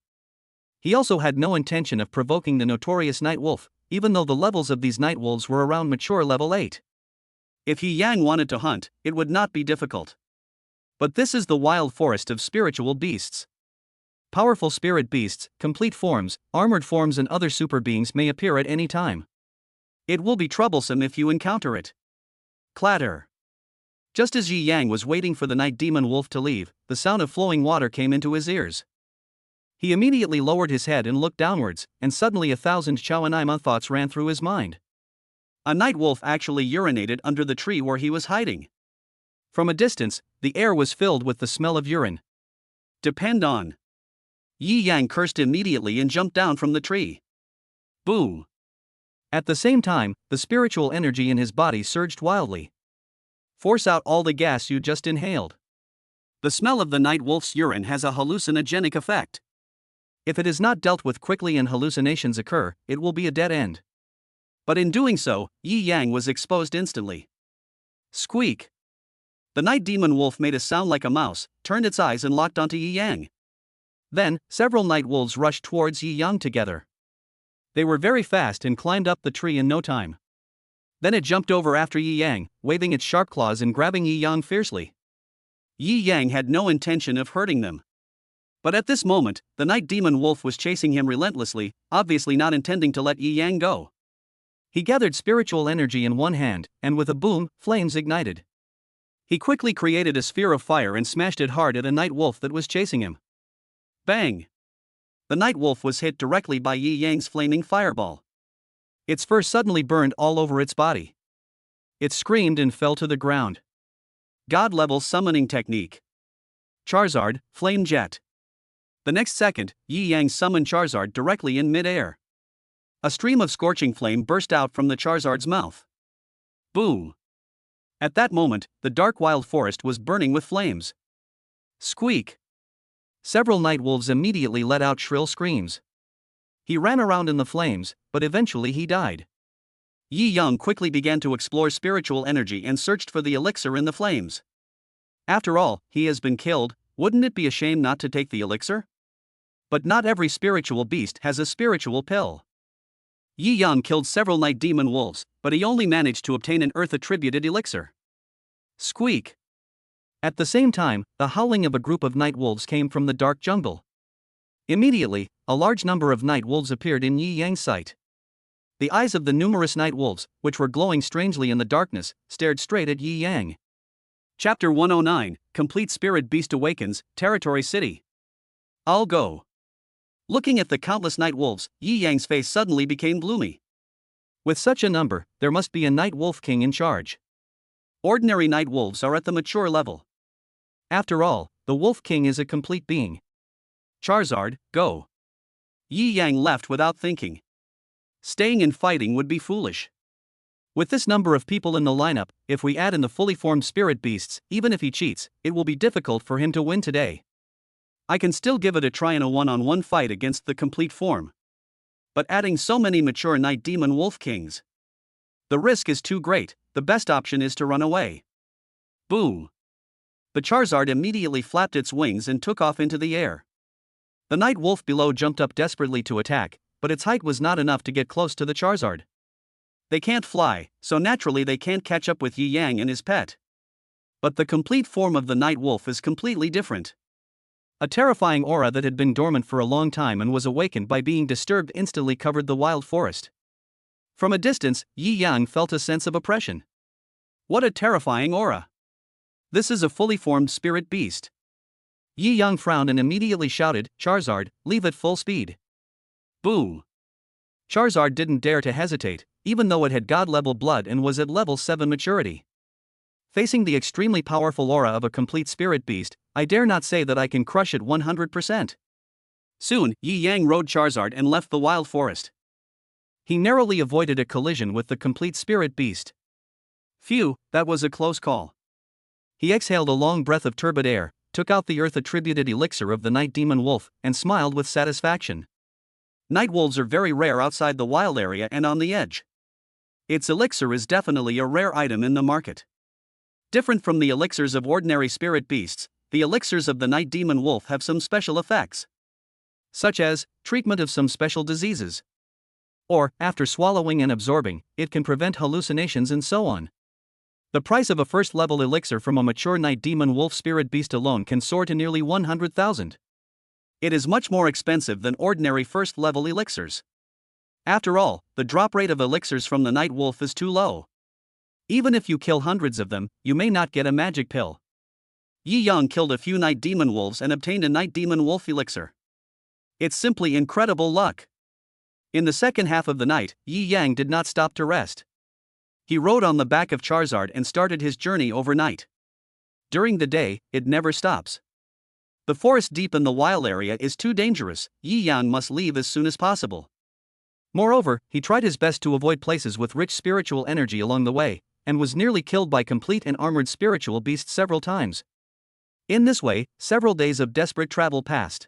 He also had no intention of provoking the notorious Night Wolf, even though the levels of these Night Wolves were around mature level 8. If Yi Yang wanted to hunt, it would not be difficult. But this is the wild forest of spiritual beasts. Powerful spirit beasts, complete forms, armored forms and other super beings may appear at any time. It will be troublesome if you encounter it. Clatter. Just as Yi Yang was waiting for the Night Demon Wolf to leave, the sound of flowing water came into his ears. He immediately lowered his head and looked downwards, and suddenly 1,000 Chowanima thoughts ran through his mind. A Night Wolf actually urinated under the tree where he was hiding. From a distance, the air was filled with the smell of urine. Depend on. Yi Yang cursed immediately and jumped down from the tree. Boom. At the same time, the spiritual energy in his body surged wildly. Force out all the gas you just inhaled. The smell of the Night Wolf's urine has a hallucinogenic effect. If it is not dealt with quickly and hallucinations occur, it will be a dead end. But in doing so, Yi Yang was exposed instantly. Squeak. The Night Demon Wolf made a sound like a mouse, turned its eyes and locked onto Yi Yang. Then, several Night Wolves rushed towards Yi Yang together. They were very fast and climbed up the tree in no time. Then it jumped over after Yi Yang, waving its sharp claws and grabbing Yi Yang fiercely. Yi Yang had no intention of hurting them. But at this moment, the Night Demon Wolf was chasing him relentlessly, obviously not intending to let Yi Yang go. He gathered spiritual energy in one hand, and with a boom, flames ignited. He quickly created a sphere of fire and smashed it hard at a Night Wolf that was chasing him. Bang! The Night Wolf was hit directly by Yi Yang's flaming fireball. Its fur suddenly burned all over its body. It screamed and fell to the ground. God-level summoning technique. Charizard, Flame Jet. The next second, Yi Yang summoned Charizard directly in mid-air. A stream of scorching flame burst out from the Charizard's mouth. Boom! At that moment, the dark wild forest was burning with flames. Squeak! Several Night Wolves immediately let out shrill screams. He ran around in the flames, but eventually he died. Yi Yang quickly began to explore spiritual energy and searched for the elixir in the flames. After all, he has been killed, wouldn't it be a shame not to take the elixir? But not every spiritual beast has a spiritual pill. Yi Yang killed several Night Demon Wolves, but he only managed to obtain an Earth-attributed elixir. Squeak! At the same time, the howling of a group of Night Wolves came from the dark jungle. Immediately, a large number of Night Wolves appeared in Yi Yang's sight. The eyes of the numerous Night Wolves, which were glowing strangely in the darkness, stared straight at Yi Yang. Chapter 109, Complete Spirit Beast Awakens, Territory City. I'll go. Looking at the countless night wolves, Yi Yang's face suddenly became gloomy. With such a number, there must be a Night Wolf King in charge. Ordinary night wolves are at the mature level. After all, the Wolf King is a complete being. Charizard, go. Yi Yang left without thinking. Staying and fighting would be foolish. With this number of people in the lineup, if we add in the fully formed spirit beasts, even if he cheats, it will be difficult for him to win today. I can still give it a try in a one-on-one fight against the complete form. But adding so many mature Night Demon Wolf Kings, the risk is too great. The best option is to run away. Boom! The Charizard immediately flapped its wings and took off into the air. The Night Wolf below jumped up desperately to attack, but its height was not enough to get close to the Charizard. They can't fly, so naturally they can't catch up with Yi Yang and his pet. But the complete form of the Night Wolf is completely different. A terrifying aura that had been dormant for a long time and was awakened by being disturbed instantly covered the wild forest. From a distance, Yi Yang felt a sense of oppression. What a terrifying aura! This is a fully formed spirit beast. Yi Yang frowned and immediately shouted, "Charizard, leave at full speed." Boom! Charizard didn't dare to hesitate, even though it had god-level blood and was at level 7 maturity. Facing the extremely powerful aura of a complete spirit beast, I dare not say that I can crush it 100%. Soon, Yi Yang rode Charizard and left the wild forest. He narrowly avoided a collision with the complete spirit beast. Phew, that was a close call. He exhaled a long breath of turbid air, took out the earth-attributed elixir of the Night Demon Wolf, and smiled with satisfaction. Night wolves are very rare outside the wild area and on the edge. Its elixir is definitely a rare item in the market. Different from the elixirs of ordinary spirit beasts, the elixirs of the Night Demon Wolf have some special effects, such as treatment of some special diseases. Or, after swallowing and absorbing, it can prevent hallucinations and so on. The price of a first-level elixir from a mature Night Demon Wolf spirit beast alone can soar to nearly 100,000. It is much more expensive than ordinary first-level elixirs. After all, the drop rate of elixirs from the Night Wolf is too low. Even if you kill hundreds of them, you may not get a magic pill. Yi Yang killed a few Night Demon Wolves and obtained a Night Demon Wolf elixir. It's simply incredible luck. In the second half of the night, Yi Yang did not stop to rest. He rode on the back of Charizard and started his journey overnight. During the day, it never stops. The forest deep in the wild area is too dangerous. Yi Yang must leave as soon as possible. Moreover, he tried his best to avoid places with rich spiritual energy along the way, and was nearly killed by complete and armored spiritual beasts several times. In this way, several days of desperate travel passed.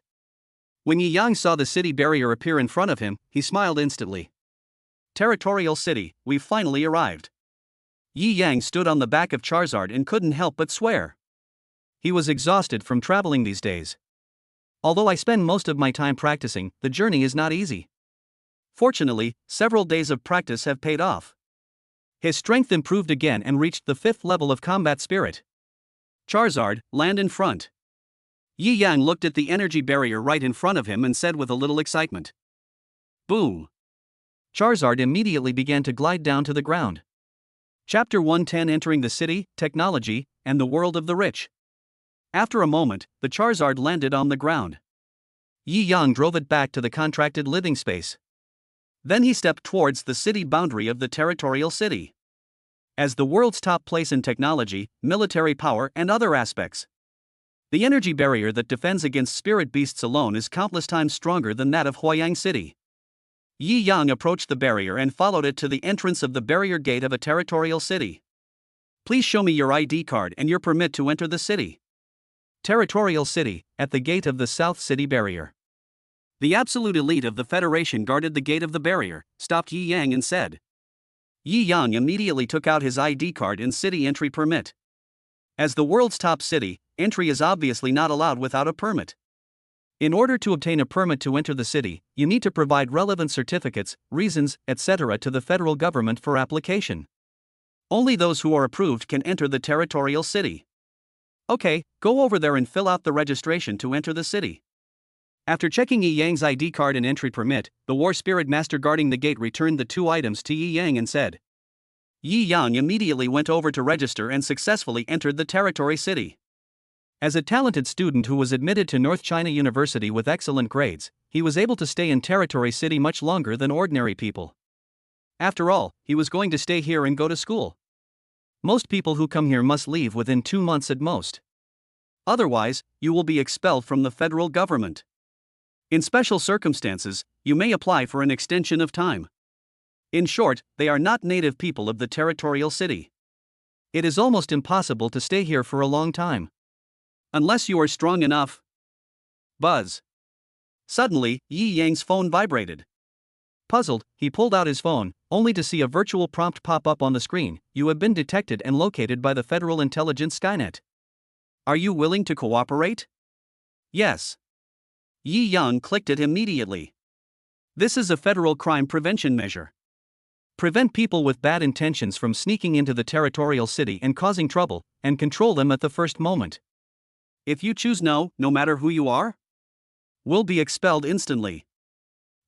When Yi Yang saw the city barrier appear in front of him, he smiled instantly. Territorial City, we've finally arrived. Yi Yang stood on the back of Charizard and couldn't help but swear. He was exhausted from traveling these days. Although I spend most of my time practicing, the journey is not easy. Fortunately, several days of practice have paid off. His strength improved again and reached the 5th level of combat spirit. Charizard, land in front. Yi Yang looked at the energy barrier right in front of him and said with a little excitement. Boom! Charizard immediately began to glide down to the ground. Chapter 110, Entering the City, Technology, and the World of the Rich. After a moment, the Charizard landed on the ground. Yi Yang drove it back to the contracted living space. Then he stepped towards the city boundary of the Territorial City. As the world's top place in technology, military power, and other aspects, the energy barrier that defends against spirit beasts alone is countless times stronger than that of Huayang City. Yi Yang approached the barrier and followed it to the entrance of the barrier gate of a territorial city. Please show me your ID card and your permit to enter the city. Territorial City, at the gate of the South City barrier. The absolute elite of the Federation guarded the gate of the barrier, stopped Yi Yang and said. Yi Yang immediately took out his ID card and city entry permit. As the world's top city, entry is obviously not allowed without a permit. In order to obtain a permit to enter the city, you need to provide relevant certificates, reasons, etc. to the federal government for application. Only those who are approved can enter the territorial city. Okay, go over there and fill out the registration to enter the city. After checking Yi Yang's ID card and entry permit, the War Spirit Master guarding the gate returned the two items to Yi Yang and said, Yi Yang immediately went over to register and successfully entered the territory city. As a talented student who was admitted to North China University with excellent grades, he was able to stay in Territory City much longer than ordinary people. After all, he was going to stay here and go to school. Most people who come here must leave within 2 months at most. Otherwise, you will be expelled from the federal government. In special circumstances, you may apply for an extension of time. In short, they are not native people of the territorial city. It is almost impossible to stay here for a long time. Unless you are strong enough. Buzz. Suddenly, Yi Yang's phone vibrated. Puzzled, he pulled out his phone, only to see a virtual prompt pop up on the screen: "You have been detected and located by the Federal Intelligence Skynet. Are you willing to cooperate?" Yes. Yi Yang clicked it immediately. This is a federal crime prevention measure. Prevent people with bad intentions from sneaking into the territorial city and causing trouble, and control them at the first moment. If you choose no, no matter who you are, will be expelled instantly.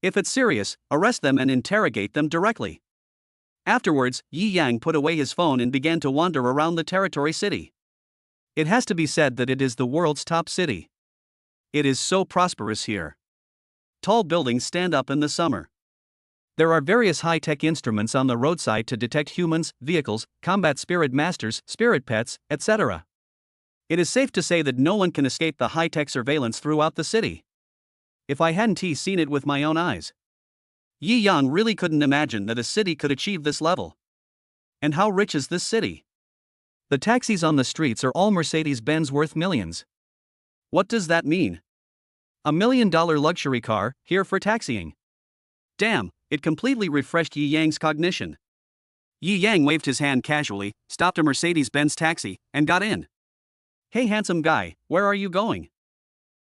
If it's serious, arrest them and interrogate them directly. Afterwards, Yi Yang put away his phone and began to wander around the territory city. It has to be said that it is the world's top city. It is so prosperous here. Tall buildings stand up in the summer. There are various high-tech instruments on the roadside to detect humans, vehicles, combat spirit masters, spirit pets, etc. It is safe to say that no one can escape the high-tech surveillance throughout the city. If I hadn't seen it with my own eyes. Yi Yang really couldn't imagine that a city could achieve this level. And how rich is this city? The taxis on the streets are all Mercedes-Benz worth millions. What does that mean? $1 million luxury car, here for taxiing. Damn, it completely refreshed Yi Yang's cognition. Yi Yang waved his hand casually, stopped a Mercedes-Benz taxi, and got in. Hey handsome guy, where are you going?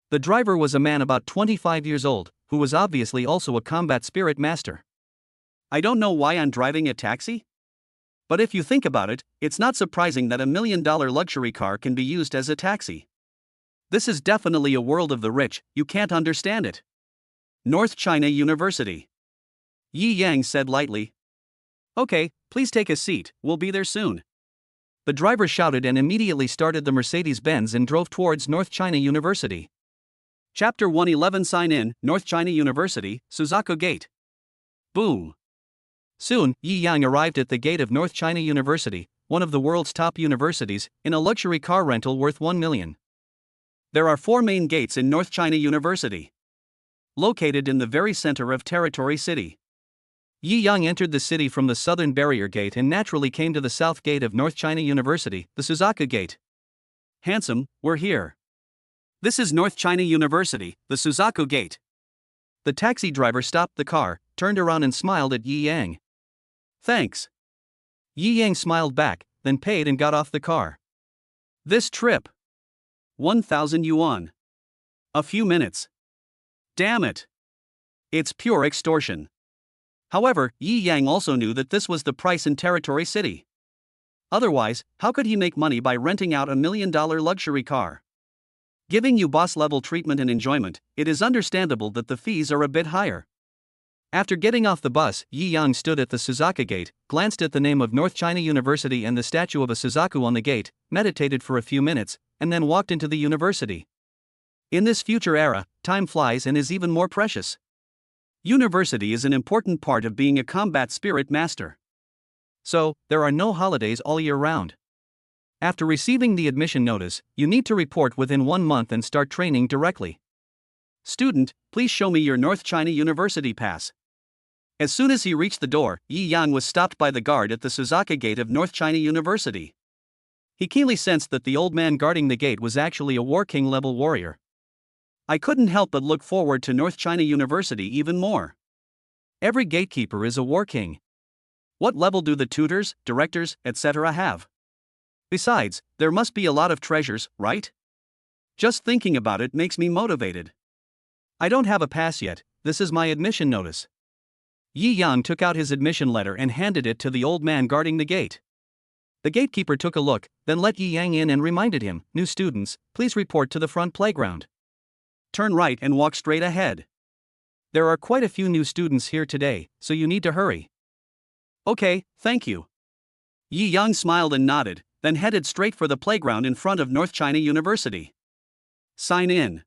The driver was a man about 25 years old, who was obviously also a combat spirit master. I don't know why I'm driving a taxi? But if you think about it, it's not surprising that $1 million luxury car can be used as a taxi. This is definitely a world of the rich, you can't understand it. North China University. Yi Yang said lightly. Okay, please take a seat, we'll be there soon. The driver shouted and immediately started the Mercedes-Benz and drove towards North China University. Chapter 111 Sign in, North China University, Suzaku Gate. Boom. Soon, Yi Yang arrived at the gate of North China University, one of the world's top universities, in a luxury car rental worth $1 million. There are 4 main gates in North China University. Located in the very center of Territory City. Yi Yang entered the city from the southern barrier gate and naturally came to the south gate of North China University, the Suzaku Gate. Handsome, we're here. This is North China University, the Suzaku Gate. The taxi driver stopped the car, turned around and smiled at Yi Yang. Thanks. Yi Yang smiled back, then paid and got off the car. This trip. 1,000 yuan. A few minutes. Damn it. It's pure extortion. However, Yi Yang also knew that this was the price in Territory City. Otherwise, how could he make money by renting out $1 million luxury car? Giving you boss-level treatment and enjoyment, it is understandable that the fees are a bit higher. After getting off the bus, Yi Yang stood at the Suzaku Gate, glanced at the name of North China University and the statue of a Suzaku on the gate, meditated for a few minutes, and then walked into the university. In this future era, time flies and is even more precious. University is an important part of being a combat spirit master. So, there are no holidays all year round. After receiving the admission notice, you need to report within 1 month and start training directly. Student, please show me your North China University pass. As soon as he reached the door, Yi Yang was stopped by the guard at the Suzaku Gate of North China University. He keenly sensed that the old man guarding the gate was actually a War King level warrior. I couldn't help but look forward to North China University even more. Every gatekeeper is a War King. What level do the tutors, directors, etc. have? Besides, there must be a lot of treasures, right? Just thinking about it makes me motivated. I don't have a pass yet, this is my admission notice. Yi Yang took out his admission letter and handed it to the old man guarding the gate. The gatekeeper took a look, then let Yi Yang in and reminded him, "New students, please report to the front playground. Turn right and walk straight ahead. There are quite a few new students here today, so you need to hurry." Okay, thank you. Yi Yang smiled and nodded, then headed straight for the playground in front of North China University. Sign in.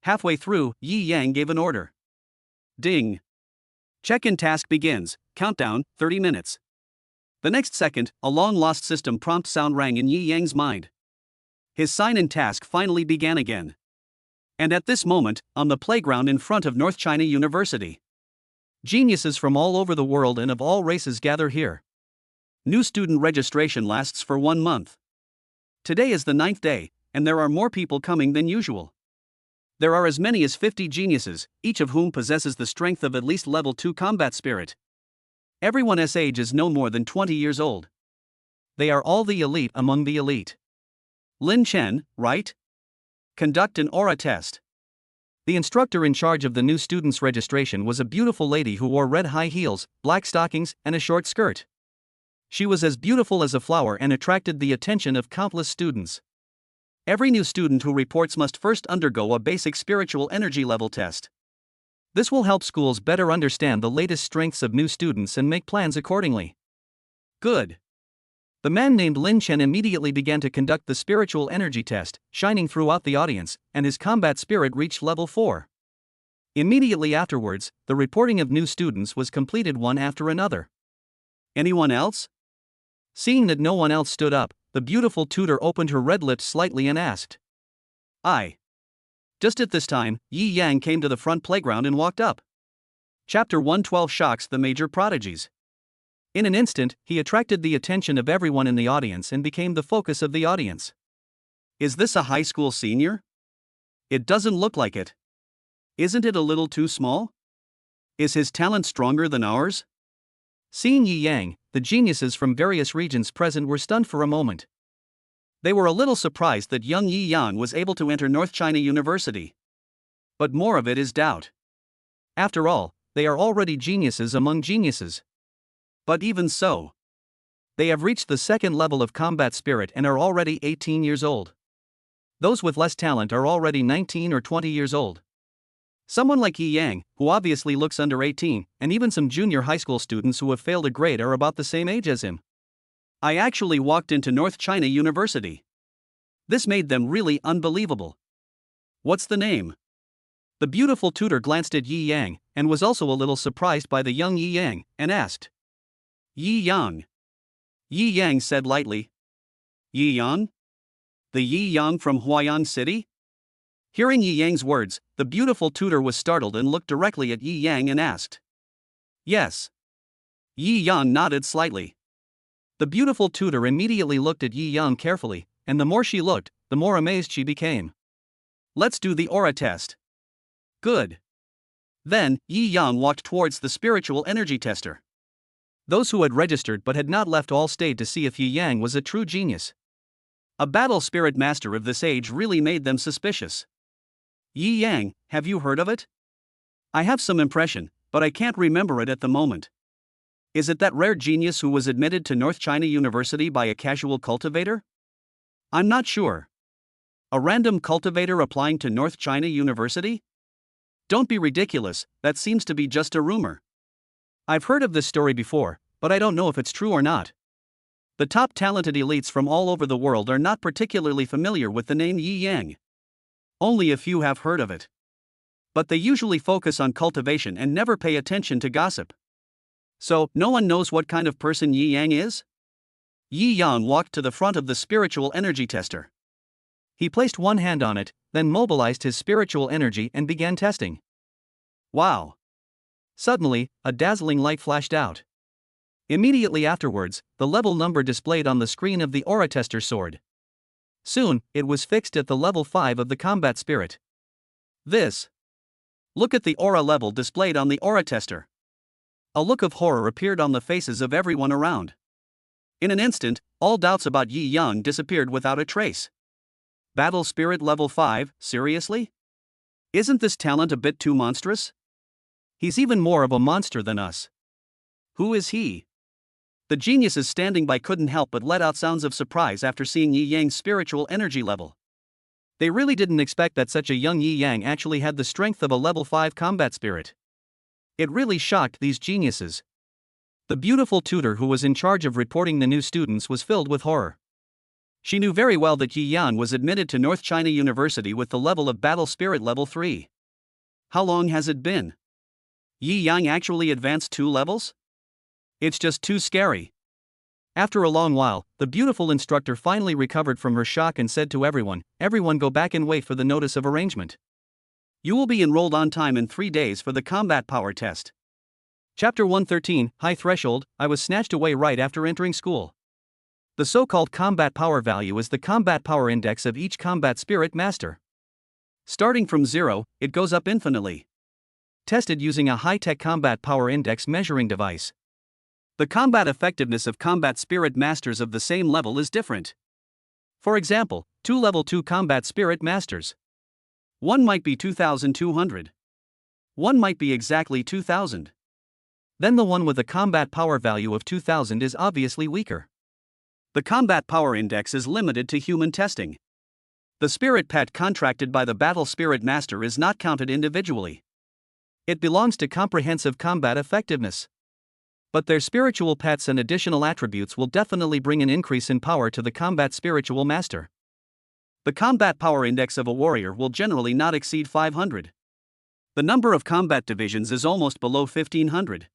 Halfway through, Yi Yang gave an order. Ding. Check-in task begins, countdown, 30 minutes. The next second, a long-lost system prompt sound rang in Yi Yang's mind. His sign-in task finally began again. And at this moment, on the playground in front of North China University, geniuses from all over the world and of all races gather here. New student registration lasts for 1 month. Today is the 9th day, and there are more people coming than usual. There are as many as 50 geniuses, each of whom possesses the strength of at least level 2 combat spirit. Everyone's age is no more than 20 years old. They are all the elite among the elite. Lin Chen, right? Conduct an aura test. The instructor in charge of the new students' registration was a beautiful lady who wore red high heels, black stockings, and a short skirt. She was as beautiful as a flower and attracted the attention of countless students. Every new student who reports must first undergo a basic spiritual energy level test. This will help schools better understand the latest strengths of new students and make plans accordingly. Good. The man named Lin Chen immediately began to conduct the spiritual energy test, shining throughout the audience, and his combat spirit reached level 4. Immediately afterwards, the reporting of new students was completed one after another. Anyone else? Seeing that no one else stood up, the beautiful tutor opened her red lips slightly and asked. I. Just at this time, Yi Yang came to the front playground and walked up. Chapter 112 shocks the major prodigies. In an instant, he attracted the attention of everyone in the audience and became the focus of the audience. Is this a high school senior? It doesn't look like it. Isn't it a little too small? Is his talent stronger than ours? Seeing Yi Yang, the geniuses from various regions present were stunned for a moment. They were a little surprised that young Yi Yang was able to enter North China University. But more of it is doubt. After all, they are already geniuses among geniuses. But even so, they have reached the second level of combat spirit and are already 18 years old. Those with less talent are already 19 or 20 years old. Someone like Yi Yang, who obviously looks under 18, and even some junior high school students who have failed a grade are about the same age as him. I actually walked into North China University. This made them really unbelievable. What's the name? The beautiful tutor glanced at Yi Yang, and was also a little surprised by the young Yi Yang, and asked. Yi Yang. Yi Yang said lightly. Yi Yang? The Yi Yang from Huayan City? Hearing Yi Yang's words, the beautiful tutor was startled and looked directly at Yi Yang and asked. Yes. Yi Yang nodded slightly. The beautiful tutor immediately looked at Yi Yang carefully, and the more she looked, the more amazed she became. Let's do the aura test. Good. Then, Yi Yang walked towards the spiritual energy tester. Those who had registered but had not left all stayed to see if Yi Yang was a true genius. A battle spirit master of this age really made them suspicious. Yi Yang, have you heard of it? I have some impression, but I can't remember it at the moment. Is it that rare genius who was admitted to North China University by a casual cultivator? I'm not sure. A random cultivator applying to North China University? Don't be ridiculous, that seems to be just a rumor. I've heard of this story before, but I don't know if it's true or not. The top talented elites from all over the world are not particularly familiar with the name Yi Yang. Only a few have heard of it. But they usually focus on cultivation and never pay attention to gossip. So, no one knows what kind of person Yi Yang is? Yi Yang walked to the front of the spiritual energy tester. He placed one hand on it, then mobilized his spiritual energy and began testing. Wow! Suddenly, a dazzling light flashed out. Immediately afterwards, the level number displayed on the screen of the aura tester soared. Soon, it was fixed at the level 5 of the combat spirit. Look at the aura level displayed on the aura tester. A look of horror appeared on the faces of everyone around. In an instant, all doubts about Yi Yang disappeared without a trace. Battle spirit level 5, seriously? Isn't this talent a bit too monstrous? He's even more of a monster than us. Who is he? The geniuses standing by couldn't help but let out sounds of surprise after seeing Yi Yang's spiritual energy level. They really didn't expect that such a young Yi Yang actually had the strength of a level 5 combat spirit. It really shocked these geniuses. The beautiful tutor who was in charge of reporting the new students was filled with horror. She knew very well that Yi Yang was admitted to North China University with the level of battle spirit level 3. How long has it been? Yi Yang actually advanced 2 levels? It's just too scary. After a long while, the beautiful instructor finally recovered from her shock and said to everyone, "Everyone go back and wait for the notice of arrangement. You will be enrolled on time in 3 days for the combat power test." Chapter 113, High Threshold. I was snatched away right after entering school. The so-called combat power value is the combat power index of each combat spirit master. Starting from 0, it goes up infinitely. Tested using a high-tech combat power index measuring device. The combat effectiveness of combat spirit masters of the same level is different. For example, 2 level 2 combat spirit masters. One might be 2200. One might be exactly 2000. Then the one with a combat power value of 2000 is obviously weaker. The combat power index is limited to human testing. The spirit pet contracted by the battle spirit master is not counted individually. It belongs to comprehensive combat effectiveness. But their spiritual pets and additional attributes will definitely bring an increase in power to the combat spiritual master. The combat power index of a warrior will generally not exceed 500. The number of combat divisions is almost below 1500.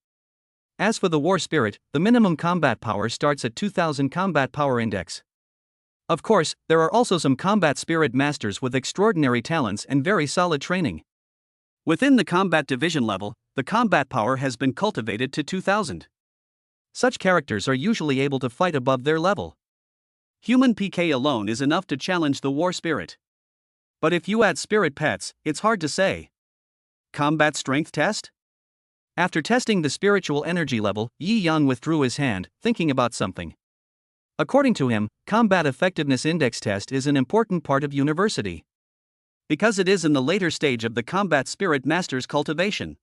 As for the war spirit, the minimum combat power starts at 2000 combat power index. Of course, there are also some combat spirit masters with extraordinary talents and very solid training. Within the combat division level, the combat power has been cultivated to 2000. Such characters are usually able to fight above their level. Human PK alone is enough to challenge the war spirit. But if you add spirit pets, it's hard to say. Combat strength test? After testing the spiritual energy level, Yi Yang withdrew his hand, thinking about something. According to him, combat effectiveness index test is an important part of university. Because it is in the later stage of the combat spirit master's cultivation.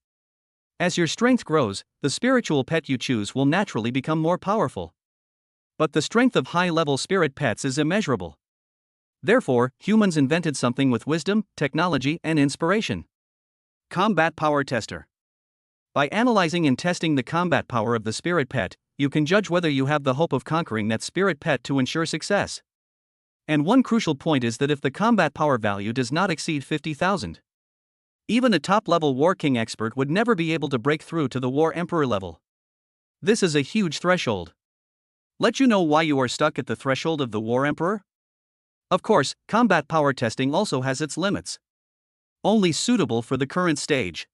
As your strength grows, the spiritual pet you choose will naturally become more powerful. But the strength of high-level spirit pets is immeasurable. Therefore, humans invented something with wisdom, technology, and inspiration. Combat Power Tester. By analyzing and testing the combat power of the spirit pet, you can judge whether you have the hope of conquering that spirit pet to ensure success. And one crucial point is that if the combat power value does not exceed 50,000, even a top-level War King expert would never be able to break through to the War Emperor level. This is a huge threshold. Let you know why you are stuck at the threshold of the War Emperor? Of course, combat power testing also has its limits. Only suitable for the current stage.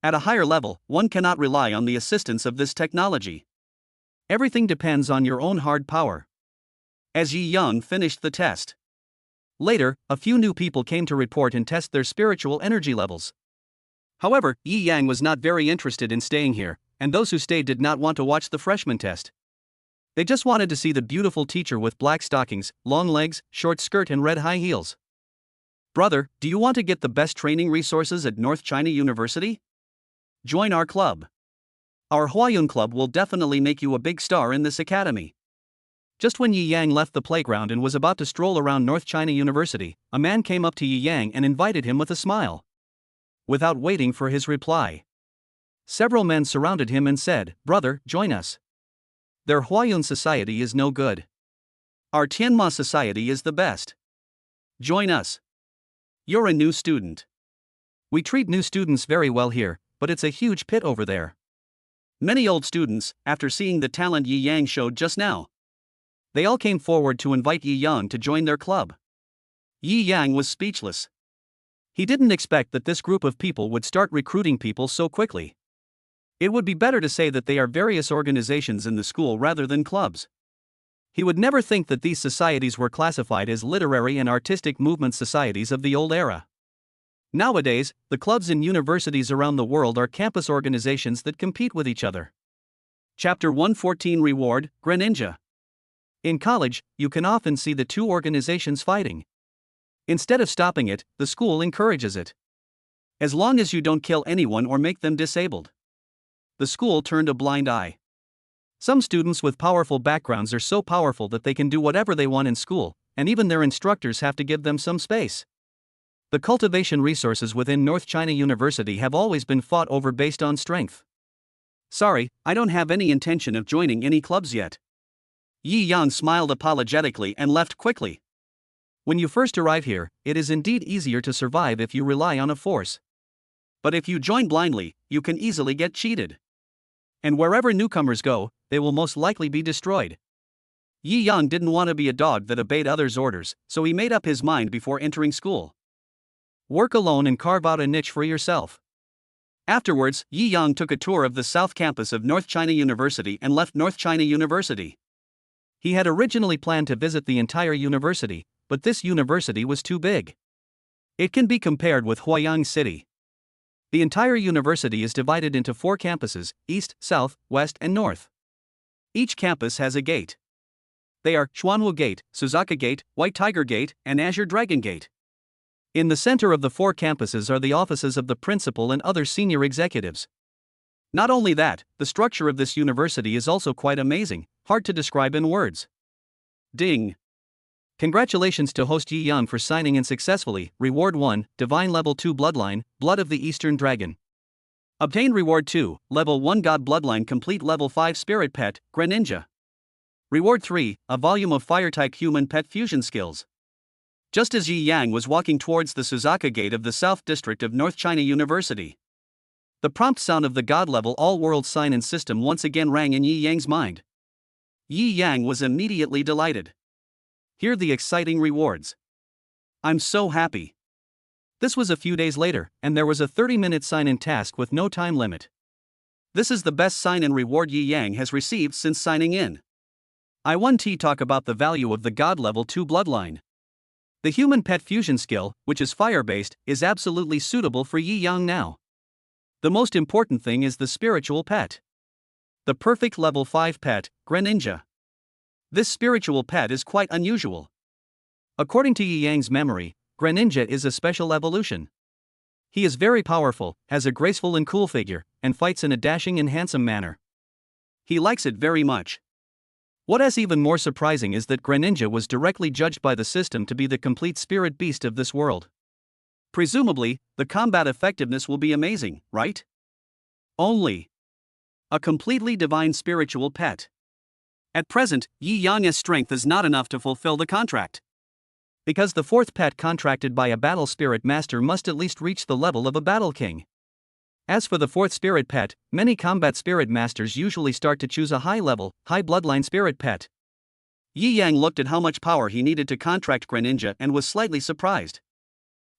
At a higher level, one cannot rely on the assistance of this technology. Everything depends on your own hard power. As Yi Yang finished the test. Later, a few new people came to report and test their spiritual energy levels. However, Yi Yang was not very interested in staying here, and those who stayed did not want to watch the freshman test. They just wanted to see the beautiful teacher with black stockings, long legs, short skirt and red high heels. Brother, do you want to get the best training resources at North China University? Join our club. Our Huayun Club will definitely make you a big star in this academy. Just when Yi Yang left the playground and was about to stroll around North China University, a man came up to Yi Yang and invited him with a smile. Without waiting for his reply, several men surrounded him and said, "Brother, join us. Their Huayun society is no good. Our Tianma society is the best. Join us. You're a new student. We treat new students very well here, but it's a huge pit over there." Many old students, after seeing the talent Yi Yang showed just now, they all came forward to invite Yi Yang to join their club. Yi Yang was speechless. He didn't expect that this group of people would start recruiting people so quickly. It would be better to say that they are various organizations in the school rather than clubs. He would never think that these societies were classified as literary and artistic movement societies of the old era. Nowadays, the clubs in universities around the world are campus organizations that compete with each other. Chapter 114 Reward, Greninja. In college, you can often see the two organizations fighting. Instead of stopping it, the school encourages it. As long as you don't kill anyone or make them disabled. The school turned a blind eye. Some students with powerful backgrounds are so powerful that they can do whatever they want in school, and even their instructors have to give them some space. The cultivation resources within North China University have always been fought over based on strength. Sorry, I don't have any intention of joining any clubs yet. Yi Yang smiled apologetically and left quickly. When you first arrive here, it is indeed easier to survive if you rely on a force. But if you join blindly, you can easily get cheated. And wherever newcomers go, they will most likely be destroyed. Yi Yang didn't want to be a dog that obeyed others' orders, so he made up his mind before entering school. Work alone and carve out a niche for yourself. Afterwards, Yi Yang took a tour of the South Campus of North China University and left North China University. He had originally planned to visit the entire university, but this university was too big. It can be compared with Huayang City. The entire university is divided into 4 campuses: East, South, West, and North. Each campus has a gate. They are Xuanwu Gate, Suzaka Gate, White Tiger Gate, and Azure Dragon Gate. In the center of the 4 campuses are the offices of the principal and other senior executives. Not only that, the structure of this university is also quite amazing, hard to describe in words. Ding! Congratulations to host Yi Yang for signing in successfully. Reward 1, Divine Level 2 Bloodline, Blood of the Eastern Dragon. Obtain Reward 2, Level 1 God Bloodline Complete Level 5 Spirit Pet, Greninja. Reward 3, a volume of Fire-type Human Pet Fusion Skills. Just as Yi Yang was walking towards the Suzaka Gate of the South District of North China University, the prompt sound of the God-level all-world sign and system once again rang in Yi Yang's mind. Yi Yang was immediately delighted. Here are the exciting rewards. I'm so happy. This was a few days later, and there was a 30-minute sign-in task with no time limit. This is the best sign-in reward Yi Yang has received since signing in. I want to talk about the value of the God Level 2 Bloodline. The Human Pet Fusion skill, which is fire-based, is absolutely suitable for Yi Yang now. The most important thing is the spiritual pet. The perfect level 5 pet, Greninja. This spiritual pet is quite unusual. According to Yi Yang's memory, Greninja is a special evolution. He is very powerful, has a graceful and cool figure, and fights in a dashing and handsome manner. He likes it very much. What is even more surprising is that Greninja was directly judged by the system to be the complete spirit beast of this world. Presumably, the combat effectiveness will be amazing, right? Only a completely divine spiritual pet. At present, Yi Yang's strength is not enough to fulfill the contract. Because the 4th pet contracted by a battle spirit master must at least reach the level of a battle king. As for the 4th spirit pet, many combat spirit masters usually start to choose a high-level, high-bloodline spirit pet. Yi Yang looked at how much power he needed to contract Greninja and was slightly surprised.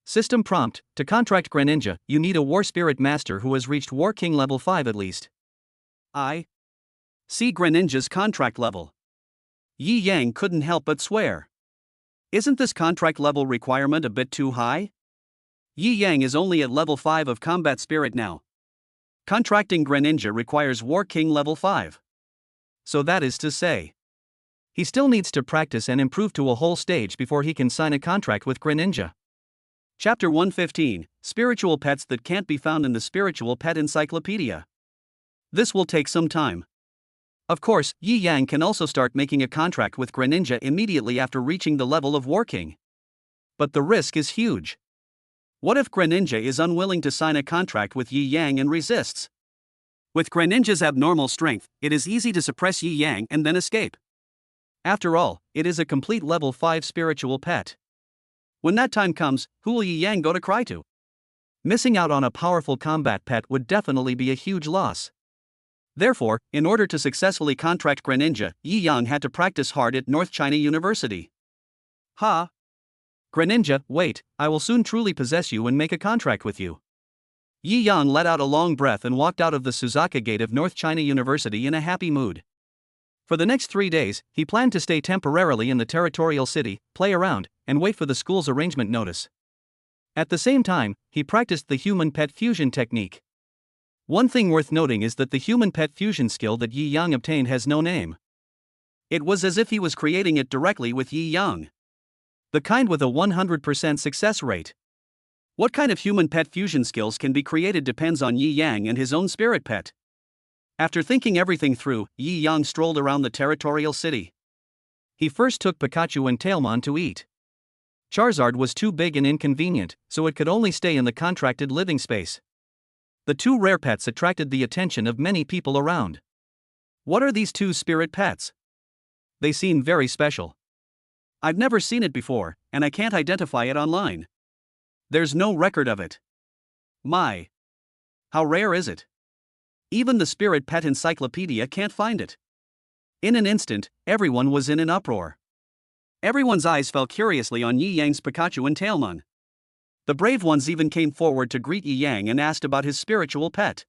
System prompt: to contract Greninja, you need a war spirit master who has reached War King level 5 at least. I see Greninja's contract level. Yi Yang couldn't help but swear. Isn't this contract level requirement a bit too high? Yi Yang is only at level 5 of combat spirit now. Contracting Greninja requires War King level 5. So that is to say, he still needs to practice and improve to a whole stage before he can sign a contract with Greninja. Chapter 115, Spiritual Pets that can't be found in the Spiritual Pet Encyclopedia. This will take some time. Of course, Yi Yang can also start making a contract with Greninja immediately after reaching the level of War King. But the risk is huge. What if Greninja is unwilling to sign a contract with Yi Yang and resists? With Greninja's abnormal strength, it is easy to suppress Yi Yang and then escape. After all, it is a complete level 5 spiritual pet. When that time comes, who will Yi Yang go to cry to? Missing out on a powerful combat pet would definitely be a huge loss. Therefore, in order to successfully contract Greninja, Yi Yang had to practice hard at North China University. Ha! Greninja, wait, I will soon truly possess you and make a contract with you. Yi Yang let out a long breath and walked out of the Suzaka Gate of North China University in a happy mood. For the next 3 days, he planned to stay temporarily in the territorial city, play around, and wait for the school's arrangement notice. At the same time, he practiced the human pet fusion technique. One thing worth noting is that the human pet fusion skill that Yi Yang obtained has no name. It was as if he was creating it directly with Yi Yang. The kind with a 100% success rate. What kind of human pet fusion skills can be created depends on Yi Yang and his own spirit pet. After thinking everything through, Yi Yang strolled around the territorial city. He first took Pikachu and Tailmon to eat. Charizard was too big and inconvenient, so it could only stay in the contracted living space. The two rare pets attracted the attention of many people around. What are these two spirit pets? They seem very special. I've never seen it before, and I can't identify it online. There's no record of it. My. How rare is it? Even the Spirit Pet Encyclopedia can't find it. In an instant, everyone was in an uproar. Everyone's eyes fell curiously on Yi Yang's Pikachu and Tailmon. The brave ones even came forward to greet Yi Yang and asked about his spiritual pet.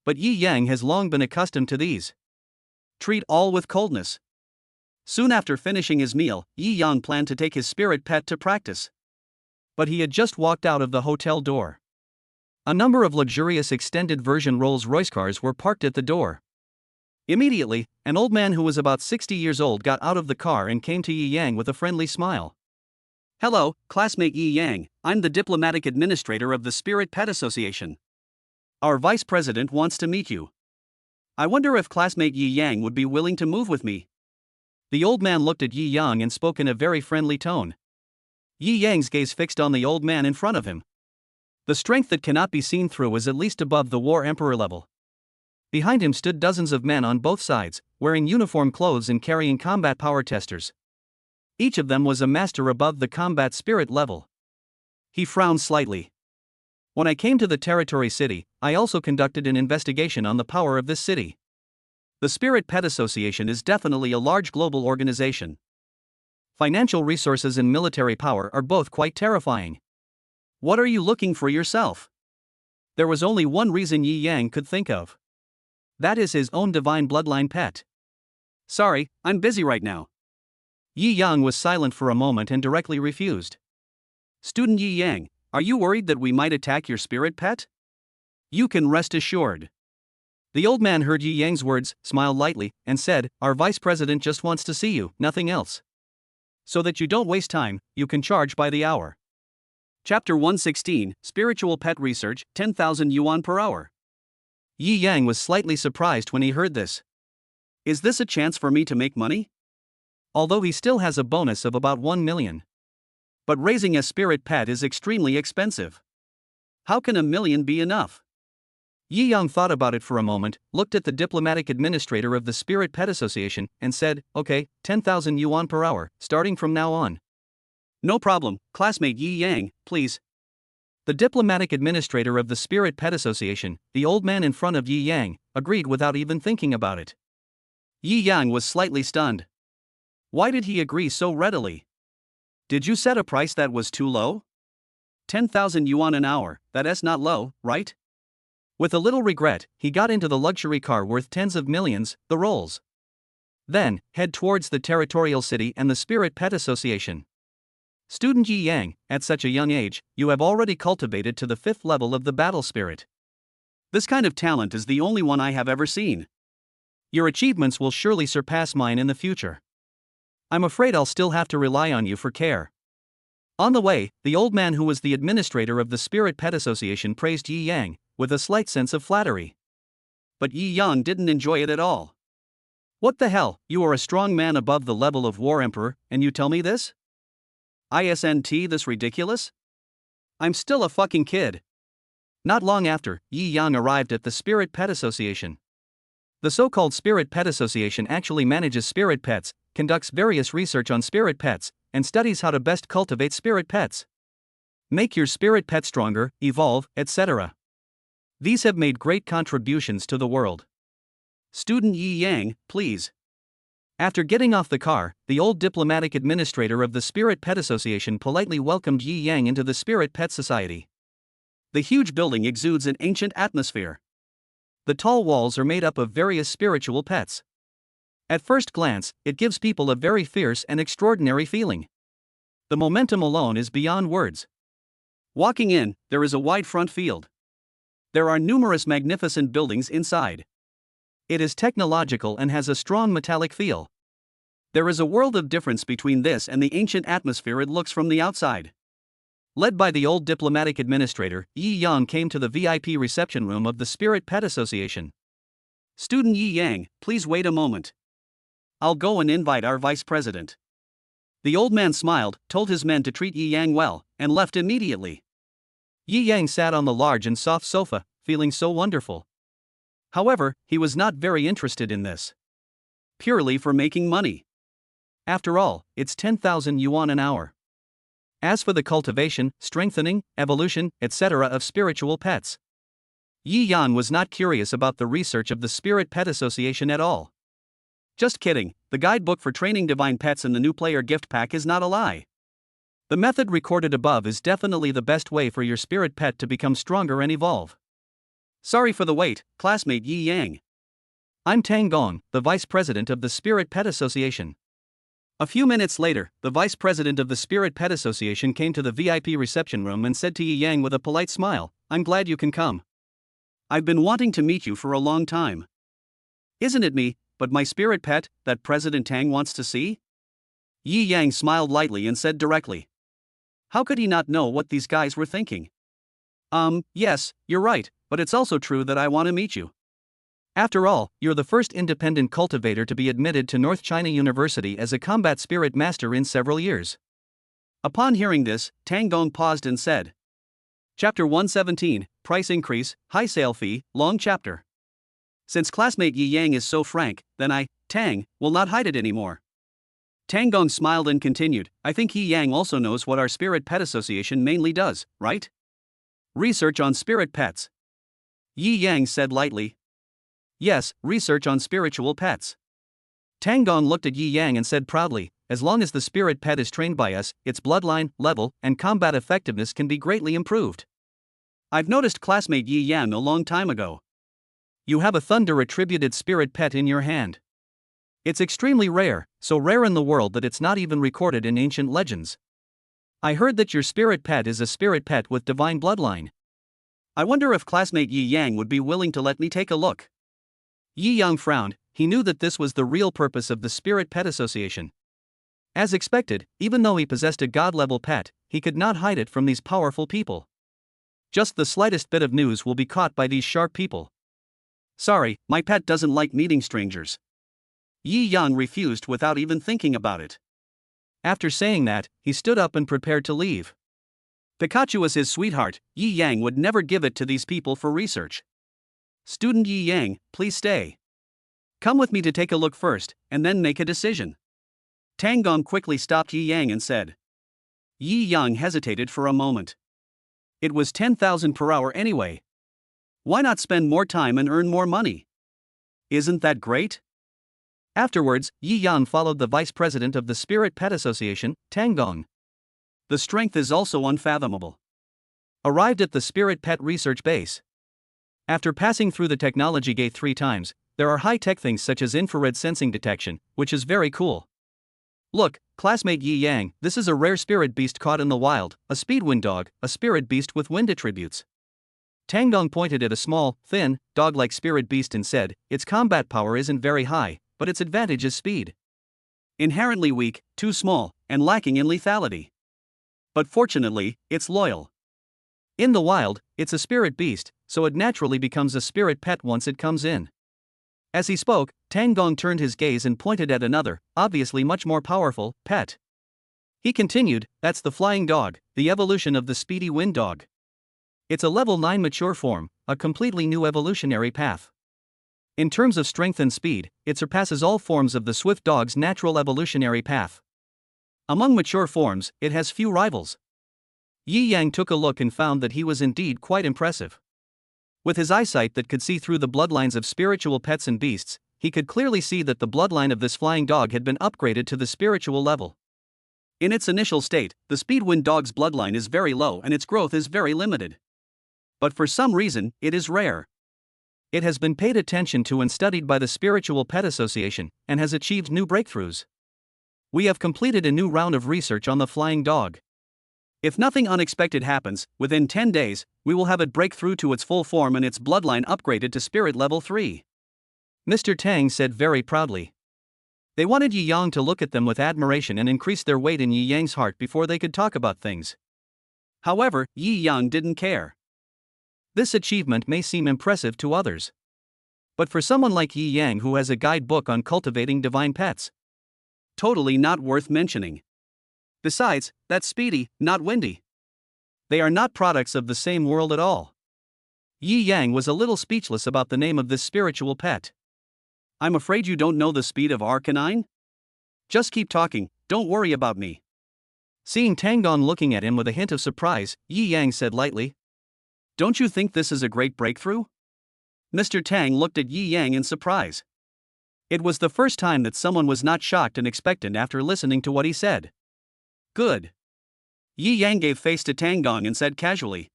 But Yi Yang has long been accustomed to these. Treat all with coldness. Soon after finishing his meal, Yi Yang planned to take his spirit pet to practice. But he had just walked out of the hotel door. A number of luxurious extended version Rolls-Royce cars were parked at the door. Immediately, an old man who was about 60 years old got out of the car and came to Yi Yang with a friendly smile. Hello, classmate Yi Yang, I'm the diplomatic administrator of the Spirit Pet Association. Our vice president wants to meet you. I wonder if classmate Yi Yang would be willing to move with me. The old man looked at Yi Yang and spoke in a very friendly tone. Yi Yang's gaze fixed on the old man in front of him. The strength that cannot be seen through was at least above the War Emperor level. Behind him stood dozens of men on both sides, wearing uniform clothes and carrying combat power testers. Each of them was a master above the combat spirit level. He frowned slightly. When I came to the territory city, I also conducted an investigation on the power of this city. The Spirit Pet Association is definitely a large global organization. Financial resources and military power are both quite terrifying. What are you looking for yourself? There was only one reason Yi Yang could think of. That is his own divine bloodline pet. Sorry, I'm busy right now. Yi Yang was silent for a moment and directly refused. Student Yi Yang, are you worried that we might attack your spirit pet? You can rest assured. The old man heard Yi Yang's words, smiled lightly, and said, Our vice president just wants to see you, nothing else. So that you don't waste time, you can charge by the hour. Chapter 116, Spiritual Pet Research, 10,000 yuan per hour. Yi Yang was slightly surprised when he heard this. Is this a chance for me to make money? Although he still has a bonus of about 1 million. But raising a spirit pet is extremely expensive. How can 1 million be enough? Yi Yang thought about it for a moment, looked at the diplomatic administrator of the Spirit Pet Association, and said, Okay, 10,000 yuan per hour, starting from now on. No problem, classmate Yi Yang, please. The diplomatic administrator of the Spirit Pet Association, the old man in front of Yi Yang, agreed without even thinking about it. Yi Yang was slightly stunned. Why did he agree so readily? Did you set a price that was too low? 10,000 yuan an hour, that's not low, right? With a little regret, he got into the luxury car worth tens of millions, the Rolls. Then, head towards the territorial city and the Spirit Pet Association. Student Yi Yang, at such a young age, you have already cultivated to the 5th level of the battle spirit. This kind of talent is the only one I have ever seen. Your achievements will surely surpass mine in the future. I'm afraid I'll still have to rely on you for care. On the way, the old man who was the administrator of the Spirit Pet Association praised Yi Yang, with a slight sense of flattery. But Yi Yang didn't enjoy it at all. What the hell, you are a strong man above the level of War Emperor, and you tell me this? Isn't this ridiculous? I'm still a fucking kid. Not long after, Yi Yang arrived at the Spirit Pet Association. The so-called Spirit Pet Association actually manages spirit pets, conducts various research on spirit pets, and studies how to best cultivate spirit pets. Make your spirit pet stronger, evolve, etc. These have made great contributions to the world. Student Yi Yang, please. After getting off the car, the old diplomatic administrator of the Spirit Pet Association politely welcomed Yi Yang into the Spirit Pet Society. The huge building exudes an ancient atmosphere. The tall walls are made up of various spiritual pets. At first glance, it gives people a very fierce and extraordinary feeling. The momentum alone is beyond words. Walking in, there is a wide front field. There are numerous magnificent buildings inside. It is technological and has a strong metallic feel. There is a world of difference between this and the ancient atmosphere it looks from the outside. Led by the old diplomatic administrator, Yi Yang came to the VIP reception room of the Spirit Pet Association. Student Yi Yang, please wait a moment. I'll go and invite our vice president. The old man smiled, told his men to treat Yi Yang well, and left immediately. Yi Yang sat on the large and soft sofa, feeling so wonderful. However, he was not very interested in this. Purely for making money. After all, it's 10,000 yuan an hour. As for the cultivation, strengthening, evolution, etc. of spiritual pets, Yi Yan was not curious about the research of the Spirit Pet Association at all. Just kidding, the guidebook for training divine pets in the new player gift pack is not a lie. The method recorded above is definitely the best way for your spirit pet to become stronger and evolve. Sorry for the wait, classmate Yi Yang. I'm Tang Gong, the Vice President of the Spirit Pet Association. A few minutes later, the Vice President of the Spirit Pet Association came to the VIP reception room and said to Yi Yang with a polite smile, "I'm glad you can come. I've been wanting to meet you for a long time. Isn't it me, but my spirit pet, that President Tang wants to see?" Yi Yang smiled lightly and said directly. How could he not know what these guys were thinking? Yes, you're right, but it's also true that I want to meet you. After all, you're the first independent cultivator to be admitted to North China University as a combat spirit master in several years. Upon hearing this, Tang Gong paused and said, Chapter 117, Price Increase, High Sale Fee, Long Chapter. Since classmate Yi Yang is so frank, then I, Tang, will not hide it anymore. Tang Gong smiled and continued, I think Yi Yang also knows what our Spirit Pet Association mainly does, right? Research on spirit pets. Yi Yang said lightly. Yes, research on spiritual pets. Tang Gong looked at Yi Yang and said proudly, as long as the spirit pet is trained by us, its bloodline, level, and combat effectiveness can be greatly improved. I've noticed classmate Yi Yang a long time ago. You have a thunder-attributed spirit pet in your hand. It's extremely rare, so rare in the world that it's not even recorded in ancient legends. I heard that your spirit pet is a spirit pet with divine bloodline. I wonder if classmate Yi Yang would be willing to let me take a look. Yi Yang frowned. He knew that this was the real purpose of the Spirit Pet Association. As expected, even though he possessed a god-level pet, he could not hide it from these powerful people. Just the slightest bit of news will be caught by these sharp people. Sorry, my pet doesn't like meeting strangers. Yi Yang refused without even thinking about it. After saying that, he stood up and prepared to leave. Pikachu was his sweetheart. Yi Yang would never give it to these people for research. Student Yi Yang, please stay. Come with me to take a look first, and then make a decision. Tang Gong quickly stopped Yi Yang and said. Yi Yang hesitated for a moment. It was 10,000 per hour anyway. Why not spend more time and earn more money? Isn't that great? Afterwards, Yi Yang followed the vice president of the Spirit Pet Association, Tang Gong. The strength is also unfathomable. Arrived at the Spirit Pet Research Base. After passing through the technology gate 3 times, there are high-tech things such as infrared sensing detection, which is very cool. Look, classmate Yi Yang, this is a rare spirit beast caught in the wild, a speed wind dog, a spirit beast with wind attributes. Tang Gong pointed at a small, thin, dog-like spirit beast and said, its combat power isn't very high, but its advantage is speed. Inherently weak, too small, and lacking in lethality. But fortunately, it's loyal. In the wild, it's a spirit beast, so it naturally becomes a spirit pet once it comes in. As he spoke, Tang Gong turned his gaze and pointed at another, obviously much more powerful, pet. He continued, that's the flying dog, the evolution of the speedy wind dog. It's a level 9 mature form, a completely new evolutionary path. In terms of strength and speed, it surpasses all forms of the swift dog's natural evolutionary path. Among mature forms, it has few rivals. Yi Yang took a look and found that he was indeed quite impressive. With his eyesight that could see through the bloodlines of spiritual pets and beasts, he could clearly see that the bloodline of this flying dog had been upgraded to the spiritual level. In its initial state, the Speedwind dog's bloodline is very low and its growth is very limited. But for some reason, it is rare. It has been paid attention to and studied by the Spiritual Pet Association, and has achieved new breakthroughs. We have completed a new round of research on the flying dog. If nothing unexpected happens, within 10 days, we will have it break through to its full form and its bloodline upgraded to Spirit Level 3. Mr. Tang said very proudly. They wanted Yi Yang to look at them with admiration and increase their weight in Yi Yang's heart before they could talk about things. However, Yi Yang didn't care. This achievement may seem impressive to others. But for someone like Yi Yang who has a guidebook on cultivating divine pets, totally not worth mentioning. Besides, that's speedy, not windy. They are not products of the same world at all. Yi Yang was a little speechless about the name of this spiritual pet. I'm afraid you don't know the speed of Arcanine? Just keep talking, don't worry about me. Seeing Tang Gong looking at him with a hint of surprise, Yi Yang said lightly. Don't you think this is a great breakthrough? Mr. Tang looked at Yi Yang in surprise. It was the first time that someone was not shocked and expectant after listening to what he said. Good. Yi Yang gave face to Tang Gong and said casually.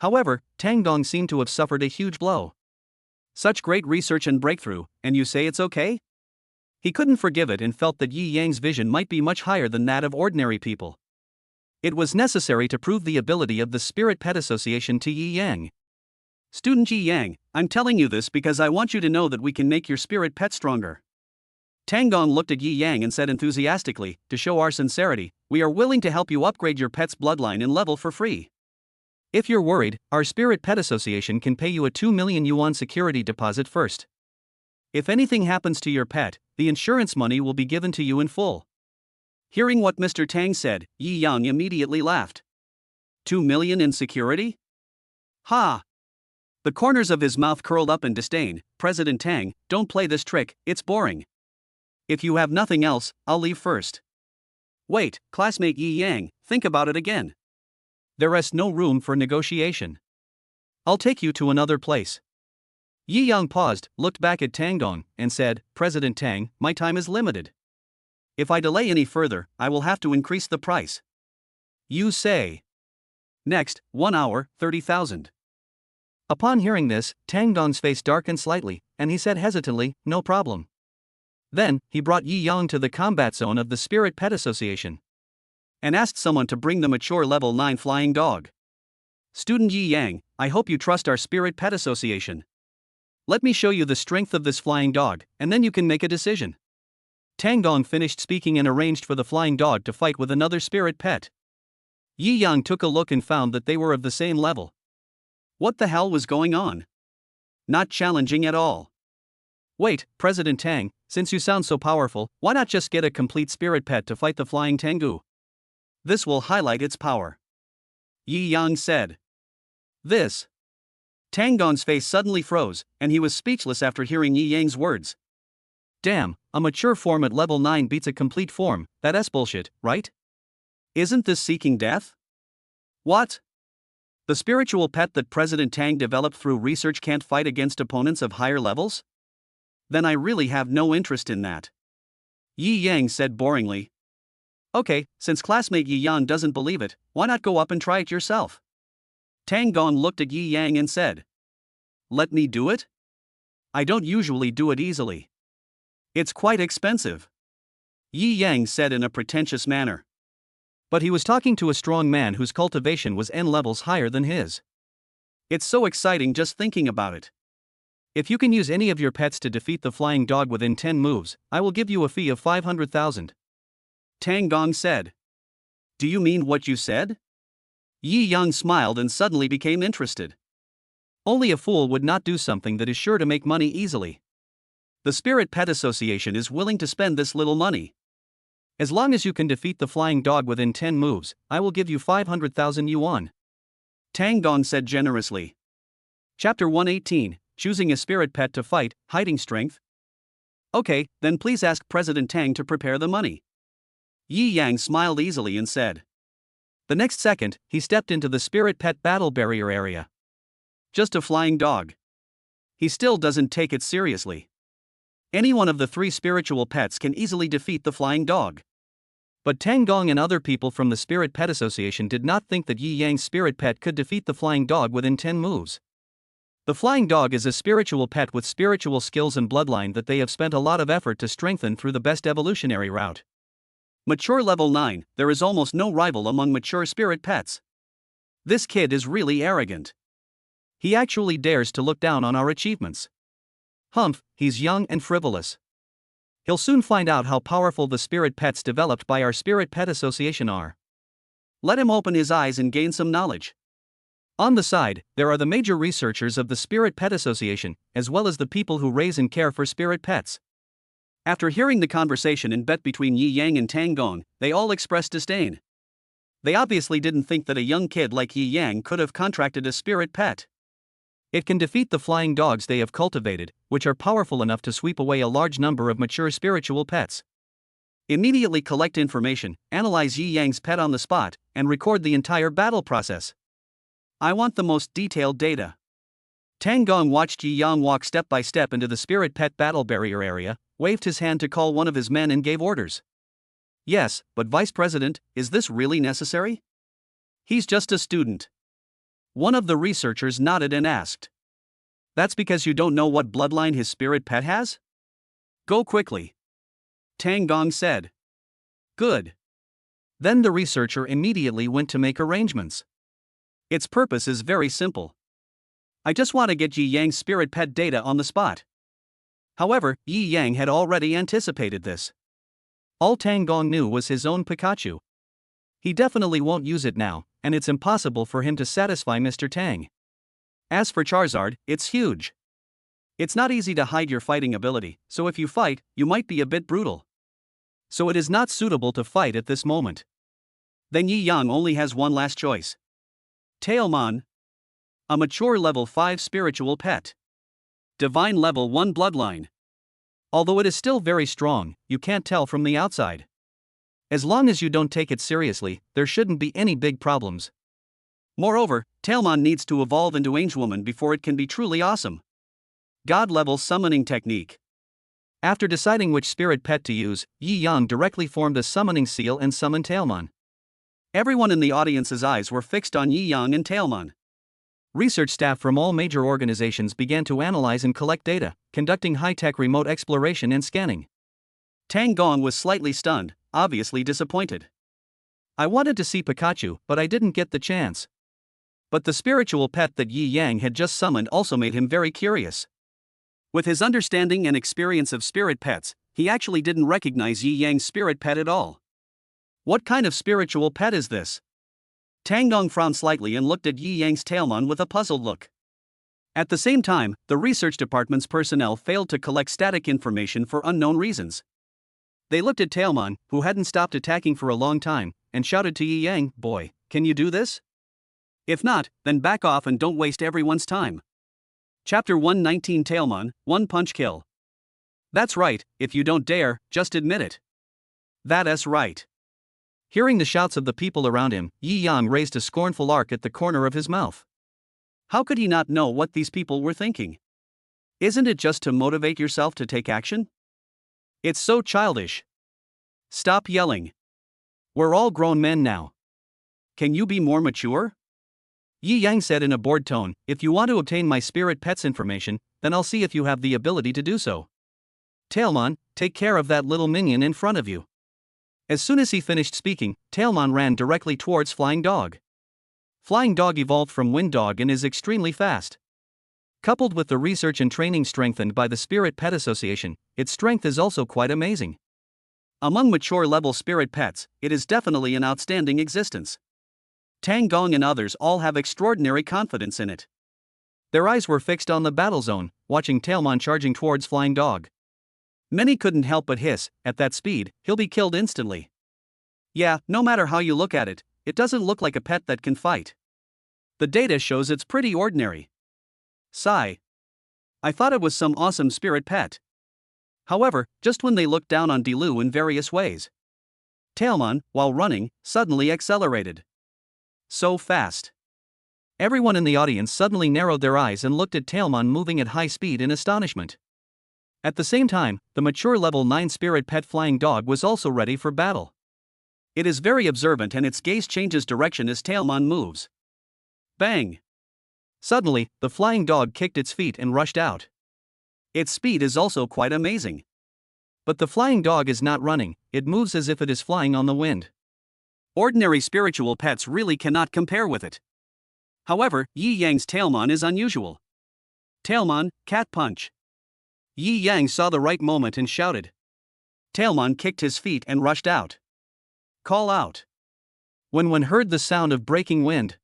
However, Tang Gong seemed to have suffered a huge blow. Such great research and breakthrough, and you say it's okay? He couldn't forgive it and felt that Yi Yang's vision might be much higher than that of ordinary people. It was necessary to prove the ability of the Spirit Pet Association to Yi Yang. Student Yi Yang, I'm telling you this because I want you to know that we can make your spirit pet stronger. Tang Gong looked at Yi Yang and said enthusiastically, to show our sincerity, we are willing to help you upgrade your pet's bloodline and level for free. If you're worried, our Spirit Pet Association can pay you a 2 million yuan security deposit first. If anything happens to your pet, the insurance money will be given to you in full. Hearing what Mr. Tang said, Yi Yang immediately laughed. 2 million in security? Ha! The corners of his mouth curled up in disdain. President Tang, don't play this trick, it's boring. If you have nothing else, I'll leave first. Wait, classmate Yi Yang, think about it again. There rests no room for negotiation. I'll take you to another place. Yi Yang paused, looked back at Tang Gong, and said, President Tang, my time is limited. If I delay any further, I will have to increase the price. You say. Next, 1 hour, 30,000. Upon hearing this, Tang Gong's face darkened slightly, and he said hesitantly, no problem. Then, he brought Yi Yang to the combat zone of the Spirit Pet Association and asked someone to bring the mature level 9 flying dog. Student Yi Yang, I hope you trust our Spirit Pet Association. Let me show you the strength of this flying dog, and then you can make a decision. Tang Gong finished speaking and arranged for the flying dog to fight with another spirit pet. Yi Yang took a look and found that they were of the same level. What the hell was going on? Not challenging at all. Wait, President Tang, since you sound so powerful, why not just get a complete spirit pet to fight the flying Tengu? This will highlight its power. Yi Yang said. This. Tang Gong's face suddenly froze, and he was speechless after hearing Yi Yang's words. Damn, a mature form at level 9 beats a complete form, that's bullshit, right? Isn't this seeking death? What? The spiritual pet that President Tang developed through research can't fight against opponents of higher levels? Then I really have no interest in that. Yi Yang said boringly. Okay, since classmate Yi Yang doesn't believe it, why not go up and try it yourself? Tang Gong looked at Yi Yang and said. Let me do it? I don't usually do it easily. It's quite expensive. Yi Yang said in a pretentious manner. But he was talking to a strong man whose cultivation was N levels higher than his. It's so exciting just thinking about it. If you can use any of your pets to defeat the flying dog within 10 moves, I will give you a fee of 500,000. Tang Gong said. Do you mean what you said? Yi Yang smiled and suddenly became interested. Only a fool would not do something that is sure to make money easily. The Spirit Pet Association is willing to spend this little money. As long as you can defeat the flying dog within 10 moves, I will give you 500,000 yuan. Tang Gong said generously. Chapter 118, Choosing a Spirit Pet to Fight, Hiding Strength. Okay, then please ask President Tang to prepare the money. Yi Yang smiled easily and said. The next second, he stepped into the Spirit Pet Battle Barrier area. Just a flying dog. He still doesn't take it seriously. Any one of the 3 spiritual pets can easily defeat the flying dog. But Tang Gong and other people from the Spirit Pet Association did not think that Yi Yang's spirit pet could defeat the flying dog within 10 moves. The flying dog is a spiritual pet with spiritual skills and bloodline that they have spent a lot of effort to strengthen through the best evolutionary route. Mature level 9, there is almost no rival among mature spirit pets. This kid is really arrogant. He actually dares to look down on our achievements. Humph, he's young and frivolous. He'll soon find out how powerful the spirit pets developed by our Spirit Pet Association are. Let him open his eyes and gain some knowledge. On the side, there are the major researchers of the Spirit Pet Association, as well as the people who raise and care for spirit pets. After hearing the conversation and bet between Yi Yang and Tang Gong, they all expressed disdain. They obviously didn't think that a young kid like Yi Yang could have contracted a spirit pet. It can defeat the flying dogs they have cultivated, which are powerful enough to sweep away a large number of mature spiritual pets. Immediately collect information, analyze Yi Yang's pet on the spot, and record the entire battle process. I want the most detailed data. Tang Gong watched Yi Yang walk step by step into the spirit pet battle barrier area, waved his hand to call one of his men and gave orders. Yes, but Vice President, is this really necessary? He's just a student. One of the researchers nodded and asked. That's because you don't know what bloodline his spirit pet has? Go quickly. Tang Gong said. Good. Then the researcher immediately went to make arrangements. Its purpose is very simple. I just want to get Yi Yang's spirit pet data on the spot. However, Yi Yang had already anticipated this. All Tang Gong knew was his own Pikachu. He definitely won't use it now, and it's impossible for him to satisfy Mr. Tang. As for Charizard, it's huge. It's not easy to hide your fighting ability, so if you fight, you might be a bit brutal. So it is not suitable to fight at this moment. Then Yi Yang only has one last choice. Tailmon. A mature level 5 spiritual pet. Divine level 1 bloodline. Although it is still very strong, you can't tell from the outside. As long as you don't take it seriously, there shouldn't be any big problems. Moreover, Tailmon needs to evolve into Angewoman before it can be truly awesome. God level summoning technique. After deciding which spirit pet to use, Yi Yang directly formed a summoning seal and summoned Tailmon. Everyone in the audience's eyes were fixed on Yi Yang and Tailmon. Research staff from all major organizations began to analyze and collect data, conducting high-tech remote exploration and scanning. Tang Gong was slightly stunned, obviously disappointed. I wanted to see Pikachu, but I didn't get the chance. But the spiritual pet that Yi Yang had just summoned also made him very curious. With his understanding and experience of spirit pets, he actually didn't recognize Yi Yang's spirit pet at all. What kind of spiritual pet is this? Tang Gong frowned slightly and looked at Yi Yang's Tailmon with a puzzled look. At the same time, the research department's personnel failed to collect static information for unknown reasons. They looked at Tailmon, who hadn't stopped attacking for a long time, and shouted to Yi Yang, "Boy, can you do this? If not, then back off and don't waste everyone's time." Chapter 119 Tailmon, One Punch Kill. That's right, if you don't dare, just admit it. That's right. Hearing the shouts of the people around him, Yi Yang raised a scornful arc at the corner of his mouth. How could he not know what these people were thinking? Isn't it just to motivate yourself to take action? It's so childish. Stop yelling. We're all grown men now. Can you be more mature? Yi Yang said in a bored tone, "If you want to obtain my spirit pet's information, then I'll see if you have the ability to do so. Tailmon, take care of that little minion in front of you." As soon as he finished speaking, Tailmon ran directly towards Flying Dog. Flying Dog evolved from Wind Dog and is extremely fast. Coupled with the research and training strengthened by the Spirit Pet Association, its strength is also quite amazing. Among mature level spirit pets, it is definitely an outstanding existence. Tang Gong and others all have extraordinary confidence in it. Their eyes were fixed on the battle zone, watching Tailmon charging towards Flying Dog. Many couldn't help but hiss, at that speed, he'll be killed instantly. Yeah, no matter how you look at it, it doesn't look like a pet that can fight. The data shows it's pretty ordinary. Sigh. I thought it was some awesome spirit pet. However, just when they looked down on Dilu in various ways, Tailmon, while running, suddenly accelerated. So fast. Everyone in the audience suddenly narrowed their eyes and looked at Tailmon moving at high speed in astonishment. At the same time, the mature level 9 spirit pet Flying Dog was also ready for battle. It is very observant and its gaze changes direction as Tailmon moves. Bang! Suddenly, the Flying Dog kicked its feet and rushed out. Its speed is also quite amazing. But the Flying Dog is not running, it moves as if it is flying on the wind. Ordinary spiritual pets really cannot compare with it. However, Yi Yang's Tailmon is unusual. Tailmon, Cat Punch. Yi Yang saw the right moment and shouted. Tailmon kicked his feet and rushed out. Call out. When one heard the sound of breaking wind,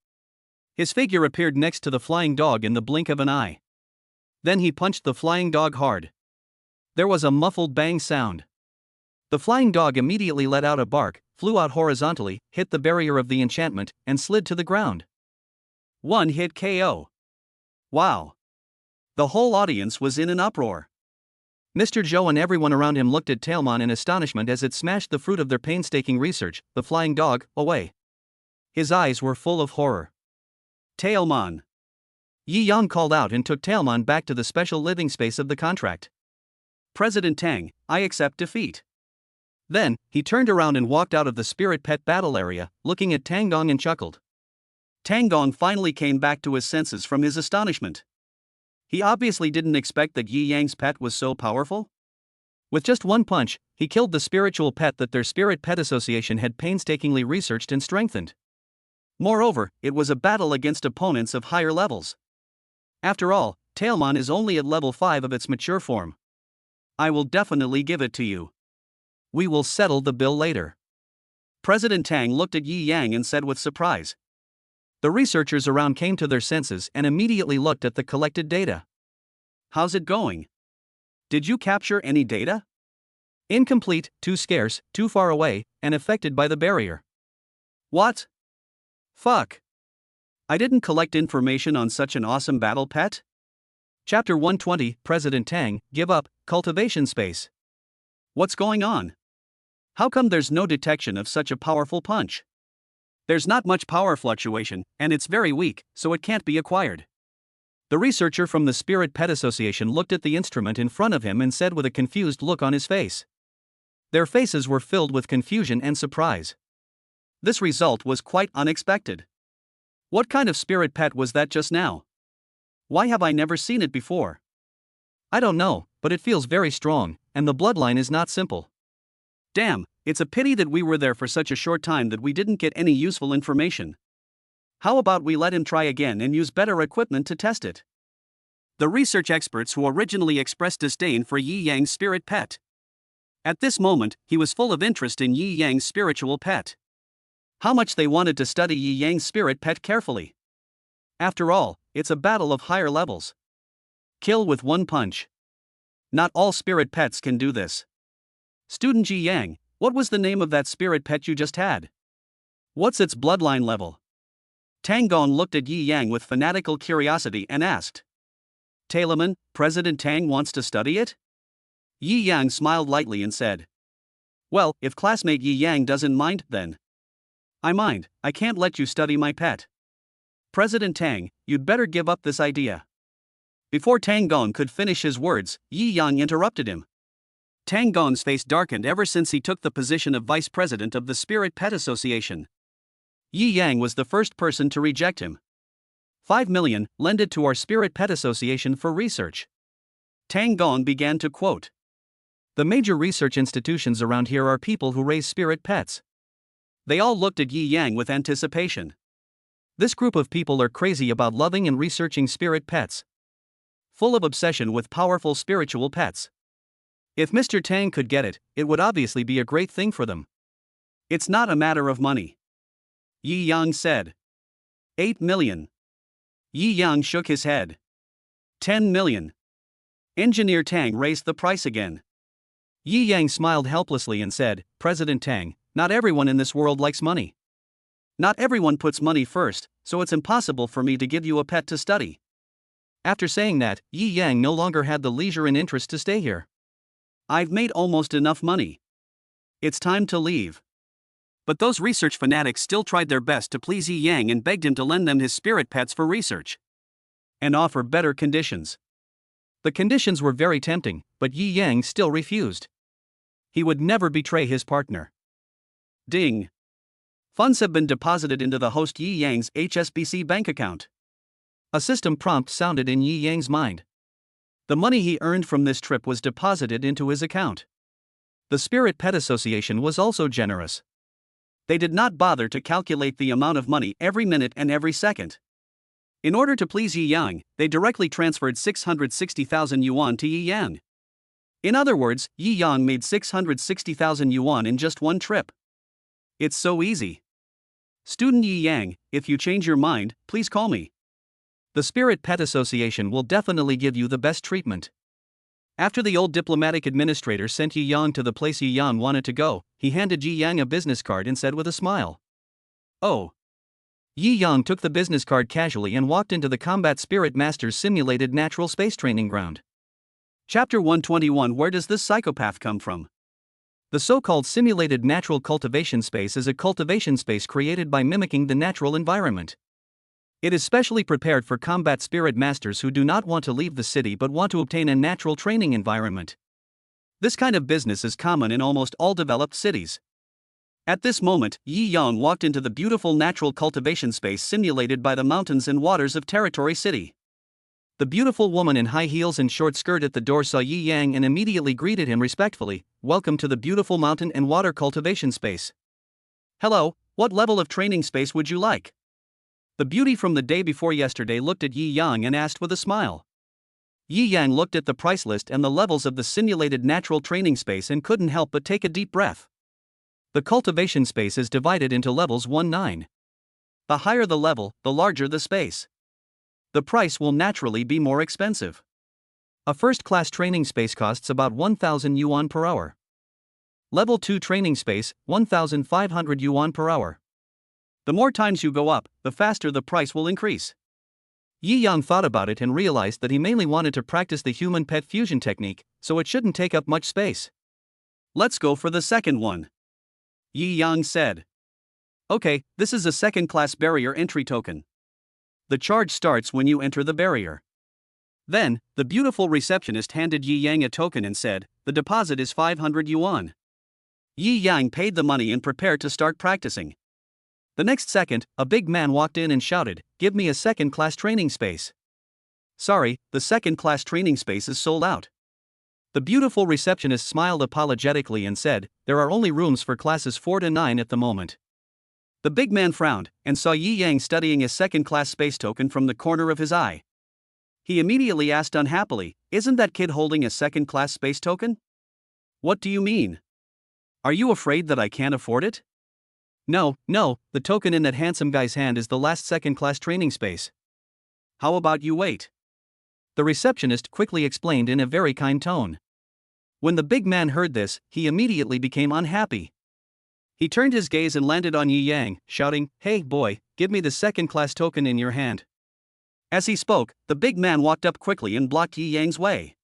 his figure appeared next to the Flying Dog in the blink of an eye. Then he punched the Flying Dog hard. There was a muffled bang sound. The Flying Dog immediately let out a bark, flew out horizontally, hit the barrier of the enchantment, and slid to the ground. One hit KO. Wow. The whole audience was in an uproar. Mr. Zhou and everyone around him looked at Tailmon in astonishment as it smashed the fruit of their painstaking research, the flying dog, away. His eyes were full of horror. Tailmon! Yi Yang called out and took Tailmon back to the special living space of the contract. President Tang, I accept defeat. Then, he turned around and walked out of the spirit pet battle area, looking at Tang Gong and chuckled. Tang Gong finally came back to his senses from his astonishment. He obviously didn't expect that Yi Yang's pet was so powerful. With just one punch, he killed the spiritual pet that their Spirit Pet Association had painstakingly researched and strengthened. Moreover, it was a battle against opponents of higher levels. After all, Tailmon is only at level 5 of its mature form. I will definitely give it to you. We will settle the bill later. President Tang looked at Yi Yang and said with surprise. The researchers around came to their senses and immediately looked at the collected data. How's it going? Did you capture any data? Incomplete, too scarce, too far away, and affected by the barrier. What? Fuck. I didn't collect information on such an awesome battle pet? Chapter 120, President Tang, give up, cultivation space. What's going on? How come there's no detection of such a powerful punch? There's not much power fluctuation, and it's very weak, so it can't be acquired. The researcher from the Spirit Pet Association looked at the instrument in front of him and said with a confused look on his face. Their faces were filled with confusion and surprise. This result was quite unexpected. What kind of spirit pet was that just now? Why have I never seen it before? I don't know, but it feels very strong, and the bloodline is not simple. Damn, it's a pity that we were there for such a short time that we didn't get any useful information. How about we let him try again and use better equipment to test it? The research experts who originally expressed disdain for Yi Yang's spirit pet. At this moment, he was full of interest in Yi Yang's spiritual pet. How much they wanted to study Yi Yang's spirit pet carefully. After all, it's a battle of higher levels. Kill with one punch. Not all spirit pets can do this. Student Ji Yang, what was the name of that spirit pet you just had? What's its bloodline level? Tang Gong looked at Yi Yang with fanatical curiosity and asked. Tailmon, President Tang wants to study it? Yi Yang smiled lightly and said. Well, if classmate Yi Yang doesn't mind, then. I mind, I can't let you study my pet. President Tang, you'd better give up this idea. Before Tang Gong could finish his words, Yi Yang interrupted him. Tang Gong's face darkened ever since he took the position of vice president of the Spirit Pet Association. Yi Yang was the first person to reject him. 5 million, lend it to our Spirit Pet Association for research. Tang Gong began to quote. The major research institutions around here are people who raise spirit pets. They all looked at Yi Yang with anticipation. This group of people are crazy about loving and researching spirit pets. Full of obsession with powerful spiritual pets. If Mr. Tang could get it, it would obviously be a great thing for them. It's not a matter of money. Yi Yang said. 8 million. Yi Yang shook his head. 10 million. Engineer Tang raised the price again. Yi Yang smiled helplessly and said, President Tang, not everyone in this world likes money. Not everyone puts money first, so it's impossible for me to give you a pet to study. After saying that, Yi Yang no longer had the leisure and interest to stay here. I've made almost enough money. It's time to leave. But those research fanatics still tried their best to please Yi Yang and begged him to lend them his spirit pets for research. And offer better conditions. The conditions were very tempting, but Yi Yang still refused. He would never betray his partner. Ding. Funds have been deposited into the host Yi Yang's HSBC bank account. A system prompt sounded in Yi Yang's mind. The money he earned from this trip was deposited into his account. The Spirit Pet Association was also generous. They did not bother to calculate the amount of money every minute and every second. In order to please Yi Yang, they directly transferred 660,000 yuan to Yi Yang. In other words, Yi Yang made 660,000 yuan in just one trip. It's so easy. Student Yi Yang, if you change your mind, please call me. The Spirit Pet Association will definitely give you the best treatment. After the old diplomatic administrator sent Yi Yang to the place Yi Yang wanted to go, he handed Yi Yang a business card and said with a smile. Oh. Yi Yang took the business card casually and walked into the Combat Spirit Master's simulated natural space training ground. Chapter 121. Where does this psychopath come from? The so-called simulated natural cultivation space is a cultivation space created by mimicking the natural environment. It is specially prepared for combat spirit masters who do not want to leave the city but want to obtain a natural training environment. This kind of business is common in almost all developed cities. At this moment, Yi Yang walked into the beautiful natural cultivation space simulated by the mountains and waters of Territory City. The beautiful woman in high heels and short skirt at the door saw Yi Yang and immediately greeted him respectfully. Welcome to the beautiful mountain and water cultivation space. Hello, what level of training space would you like? The beauty from the day before yesterday looked at Yi Yang and asked with a smile. Yi Yang looked at the price list and the levels of the simulated natural training space and couldn't help but take a deep breath. The cultivation space is divided into levels 1-9. The higher the level, the larger the space. The price will naturally be more expensive. A first-class training space costs about 1,000 yuan per hour. Level 2 training space, 1,500 yuan per hour. The more times you go up, the faster the price will increase. Yi Yang thought about it and realized that he mainly wanted to practice the human pet fusion technique, so it shouldn't take up much space. Let's go for the second one, Yi Yang said. Okay, this is a second-class barrier entry token. The charge starts when you enter the barrier. Then, the beautiful receptionist handed Yi Yang a token and said, the deposit is 500 yuan. Yi Yang paid the money and prepared to start practicing. The next second, a big man walked in and shouted, "Give me a second-class training space." Sorry, the second-class training space is sold out. The beautiful receptionist smiled apologetically and said, there are only rooms for classes 4-9 at the moment. The big man frowned and saw Yi Yang studying a second-class space token from the corner of his eye. He immediately asked unhappily, isn't that kid holding a second-class space token? What do you mean? Are you afraid that I can't afford it? No, the token in that handsome guy's hand is the last second-class training space. How about you wait? The receptionist quickly explained in a very kind tone. When the big man heard this, he immediately became unhappy. He turned his gaze and landed on Yi Yang, shouting, "Hey boy, give me the second-class token in your hand." As he spoke, the big man walked up quickly and blocked Yi Yang's way.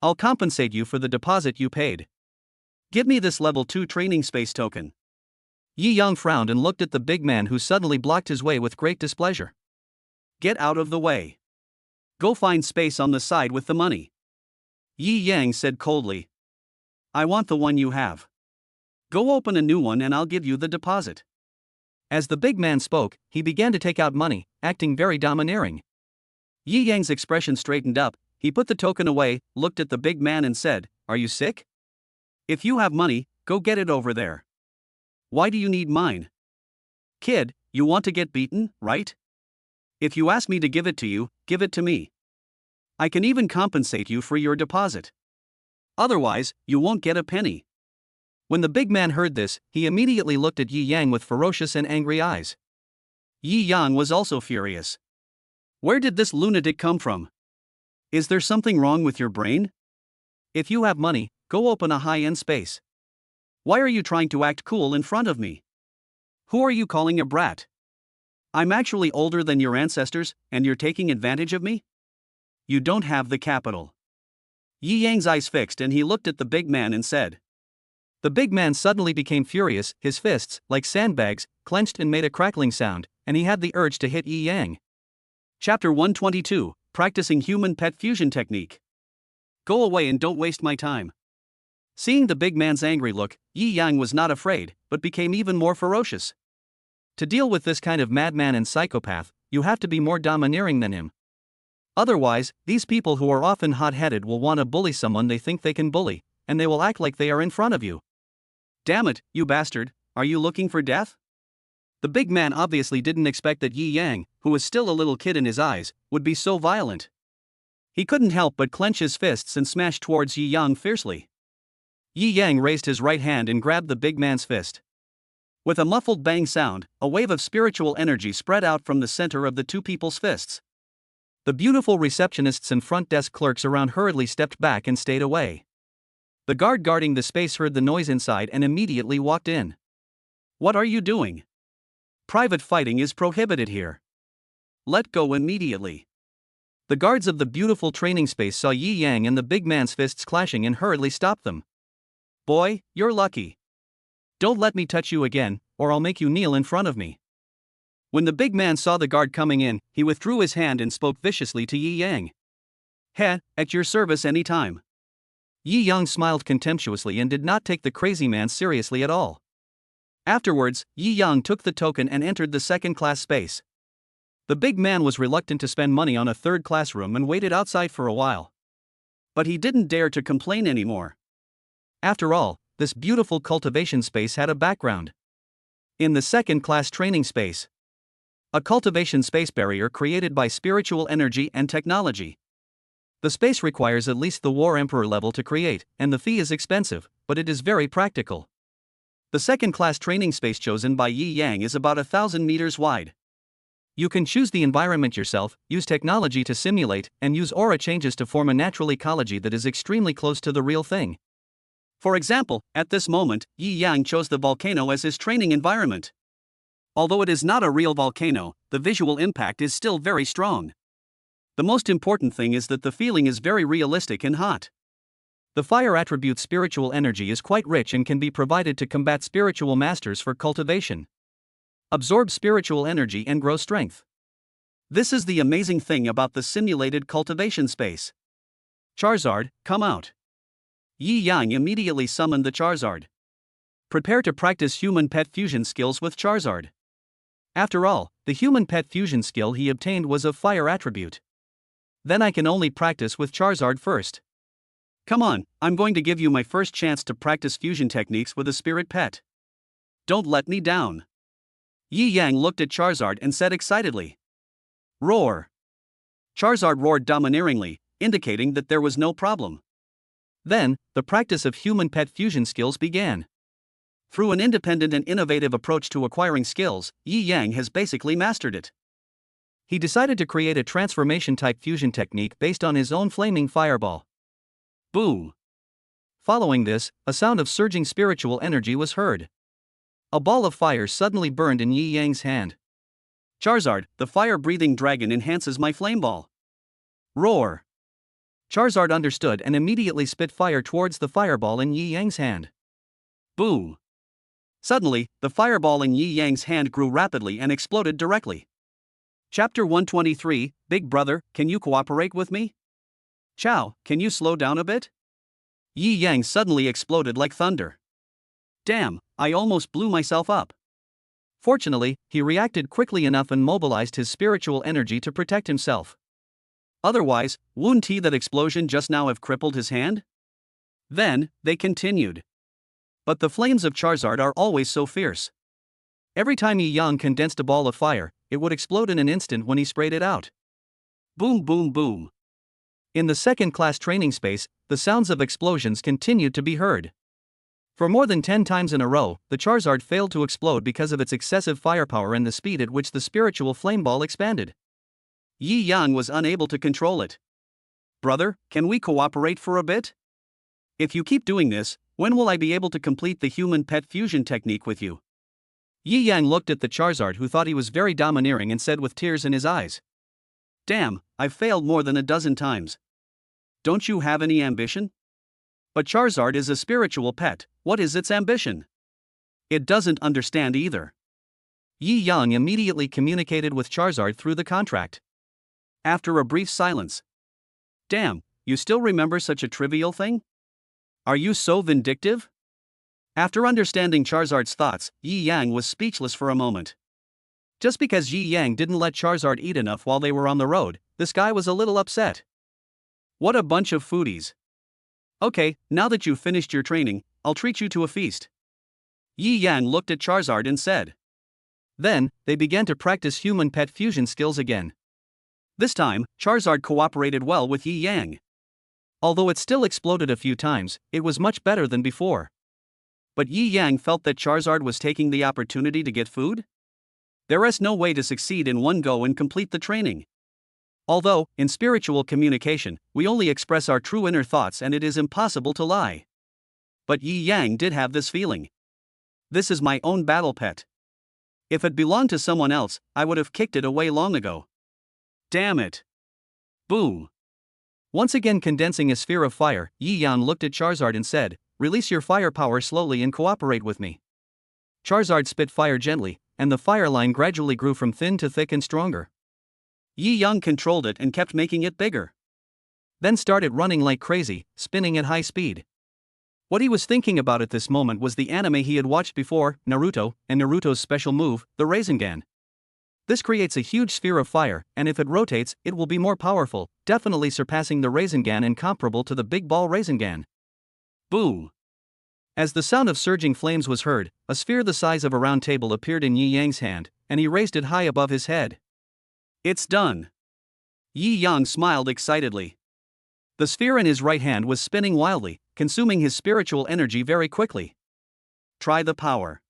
I'll compensate you for the deposit you paid. Give me this level 2 training space token. Yi Yang frowned and looked at the big man who suddenly blocked his way with great displeasure. Get out of the way. Go find space on the side with the money. Yi Yang said coldly. I want the one you have. Go open a new one and I'll give you the deposit. As the big man spoke, he began to take out money, acting very domineering. Yi Yang's expression straightened up, he put the token away, looked at the big man and said, are you sick? If you have money, go get it over there. Why do you need mine? Kid, you want to get beaten, right? If you ask me to give it to you, give it to me. I can even compensate you for your deposit. Otherwise, you won't get a penny. When the big man heard this, he immediately looked at Yi Yang with ferocious and angry eyes. Yi Yang was also furious. Where did this lunatic come from? Is there something wrong with your brain? If you have money, go open a high-end space. Why are you trying to act cool in front of me? Who are you calling a brat? I'm actually older than your ancestors, and you're taking advantage of me? You don't have the capital. Yi Yang's eyes fixed and he looked at the big man and said. The big man suddenly became furious, his fists, like sandbags, clenched and made a crackling sound, and he had the urge to hit Yi Yang. Chapter 122, Practicing Human Pet Fusion Technique. Go away and don't waste my time. Seeing the big man's angry look, Yi Yang was not afraid, but became even more ferocious. To deal with this kind of madman and psychopath, you have to be more domineering than him. Otherwise, these people who are often hot-headed will want to bully someone they think they can bully, and they will act like they are in front of you. Damn it, you bastard, are you looking for death? The big man obviously didn't expect that Yi Yang, who was still a little kid in his eyes, would be so violent. He couldn't help but clench his fists and smash towards Yi Yang fiercely. Yi Yang raised his right hand and grabbed the big man's fist. With a muffled bang sound, a wave of spiritual energy spread out from the center of the two people's fists. The beautiful receptionists and front desk clerks around hurriedly stepped back and stayed away. The guard guarding the space heard the noise inside and immediately walked in. What are you doing? Private fighting is prohibited here. Let go immediately. The guards of the beautiful training space saw Yi Yang and the big man's fists clashing and hurriedly stopped them. Boy, you're lucky. Don't let me touch you again, or I'll make you kneel in front of me. When the big man saw the guard coming in, he withdrew his hand and spoke viciously to Yi Yang. Heh, at your service any time. Yi Yang smiled contemptuously and did not take the crazy man seriously at all. Afterwards, Yi Yang took the token and entered the second-class space. The big man was reluctant to spend money on a third-class room and waited outside for a while. But he didn't dare to complain anymore. After all, this beautiful cultivation space had a background. In the second-class training space, a cultivation space barrier created by spiritual energy and technology. The space requires at least the War Emperor level to create, and the fee is expensive, but it is very practical. The second-class training space chosen by Yi Yang is about 1,000 meters wide. You can choose the environment yourself, use technology to simulate, and use aura changes to form a natural ecology that is extremely close to the real thing. For example, at this moment, Yi Yang chose the volcano as his training environment. Although it is not a real volcano, the visual impact is still very strong. The most important thing is that the feeling is very realistic and hot. The fire attribute spiritual energy is quite rich and can be provided to combat spiritual masters for cultivation. Absorb spiritual energy and grow strength. This is the amazing thing about the simulated cultivation space. Charizard, come out. Yi Yang immediately summoned the Charizard. Prepare to practice human pet fusion skills with Charizard. After all, the human pet fusion skill he obtained was of fire attribute. Then I can only practice with Charizard first. Come on, I'm going to give you my first chance to practice fusion techniques with a spirit pet. Don't let me down. Yi Yang looked at Charizard and said excitedly. Roar. Charizard roared domineeringly, indicating that there was no problem. Then, the practice of human pet fusion skills began. Through an independent and innovative approach to acquiring skills, Yi Yang has basically mastered it. He decided to create a transformation-type fusion technique based on his own flaming fireball. Boom. Following this, a sound of surging spiritual energy was heard. A ball of fire suddenly burned in Yi Yang's hand. Charizard, the fire-breathing dragon enhances my flame ball. Roar. Charizard understood and immediately spit fire towards the fireball in Yi Yang's hand. Boom. Suddenly, the fireball in Yi Yang's hand grew rapidly and exploded directly. Chapter 123, Big Brother, can you cooperate with me? Chow, can you slow down a bit? Yi Yang suddenly exploded like thunder. Damn, I almost blew myself up. Fortunately, he reacted quickly enough and mobilized his spiritual energy to protect himself. Otherwise, wouldn't that explosion just now have crippled his hand? Then, they continued. But the flames of Charizard are always so fierce. Every time Yi Yang condensed a ball of fire, it would explode in an instant when he sprayed it out. Boom boom boom. In the second-class training space, the sounds of explosions continued to be heard. For more than 10 times in a row, the Charizard failed to explode because of its excessive firepower and the speed at which the spiritual flame ball expanded. Yi Yang was unable to control it. Brother, can we cooperate for a bit? If you keep doing this, when will I be able to complete the human pet fusion technique with you? Yi Yang looked at the Charizard, who thought he was very domineering, and said with tears in his eyes. Damn, I've failed more than a dozen times. Don't you have any ambition? But Charizard is a spiritual pet, what is its ambition? It doesn't understand either. Yi Yang immediately communicated with Charizard through the contract. After a brief silence. Damn, you still remember such a trivial thing? Are you so vindictive? After understanding Charizard's thoughts, Yi Yang was speechless for a moment. Just because Yi Yang didn't let Charizard eat enough while they were on the road, this guy was a little upset. What a bunch of foodies. Okay, now that you've finished your training, I'll treat you to a feast. Yi Yang looked at Charizard and said. Then, they began to practice human pet fusion skills again. This time, Charizard cooperated well with Yi Yang. Although it still exploded a few times, it was much better than before. But Yi Yang felt that Charizard was taking the opportunity to get food? There is no way to succeed in one go and complete the training. Although, in spiritual communication, we only express our true inner thoughts and it is impossible to lie. But Yi Yang did have this feeling. This is my own battle pet. If it belonged to someone else, I would have kicked it away long ago. Damn it. Boom. Once again condensing a sphere of fire, Yi Yang looked at Charizard and said, "Release your firepower slowly and cooperate with me." Charizard spit fire gently, and the fire line gradually grew from thin to thick and stronger. Yi Yang controlled it and kept making it bigger. Then started running like crazy, spinning at high speed. What he was thinking about at this moment was the anime he had watched before, Naruto, and Naruto's special move, the Rasengan. This creates a huge sphere of fire, and if it rotates, it will be more powerful, definitely surpassing the Rasengan and comparable to the Big Ball Rasengan. Boom. As the sound of surging flames was heard, a sphere the size of a round table appeared in Yi Yang's hand, and he raised it high above his head. It's done. Yi Yang smiled excitedly. The sphere in his right hand was spinning wildly, consuming his spiritual energy very quickly. Try the power.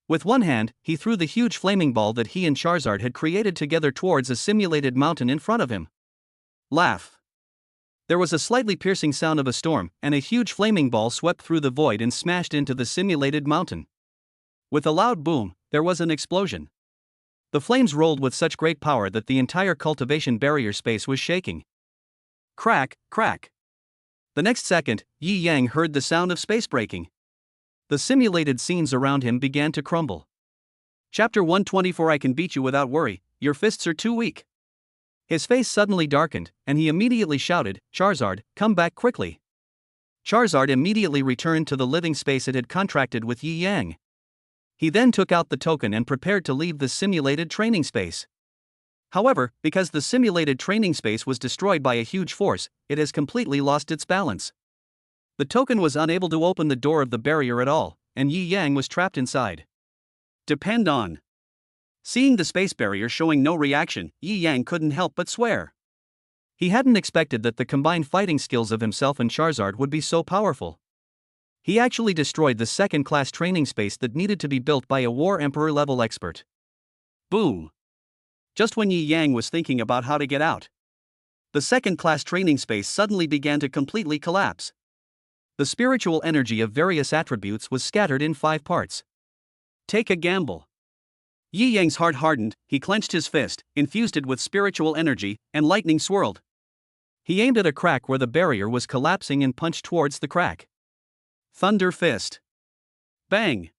With one hand, he threw the huge flaming ball that he and Charizard had created together towards a simulated mountain in front of him. Laugh. There was a slightly piercing sound of a storm, and a huge flaming ball swept through the void and smashed into the simulated mountain. With a loud boom, there was an explosion. The flames rolled with such great power that the entire cultivation barrier space was shaking. Crack, crack. The next second, Yi Yang heard the sound of space breaking. The simulated scenes around him began to crumble. Chapter 124. I can beat you without worry, your fists are too weak. His face suddenly darkened, and he immediately shouted, "Charizard, come back quickly." Charizard immediately returned to the living space it had contracted with Yi Yang. He then took out the token and prepared to leave the simulated training space. However, because the simulated training space was destroyed by a huge force, it has completely lost its balance. The token was unable to open the door of the barrier at all, and Yi Yang was trapped inside. Depend on. Seeing the space barrier showing no reaction, Yi Yang couldn't help but swear. He hadn't expected that the combined fighting skills of himself and Charizard would be so powerful. He actually destroyed the second-class training space that needed to be built by a War Emperor-level expert. Boom. Just when Yi Yang was thinking about how to get out, the second-class training space suddenly began to completely collapse. The spiritual energy of various attributes was scattered in 5 parts. Take a gamble. Yi Yang's heart hardened, he clenched his fist, infused it with spiritual energy, and lightning swirled. He aimed at a crack where the barrier was collapsing and punched towards the crack. Thunder fist. Bang.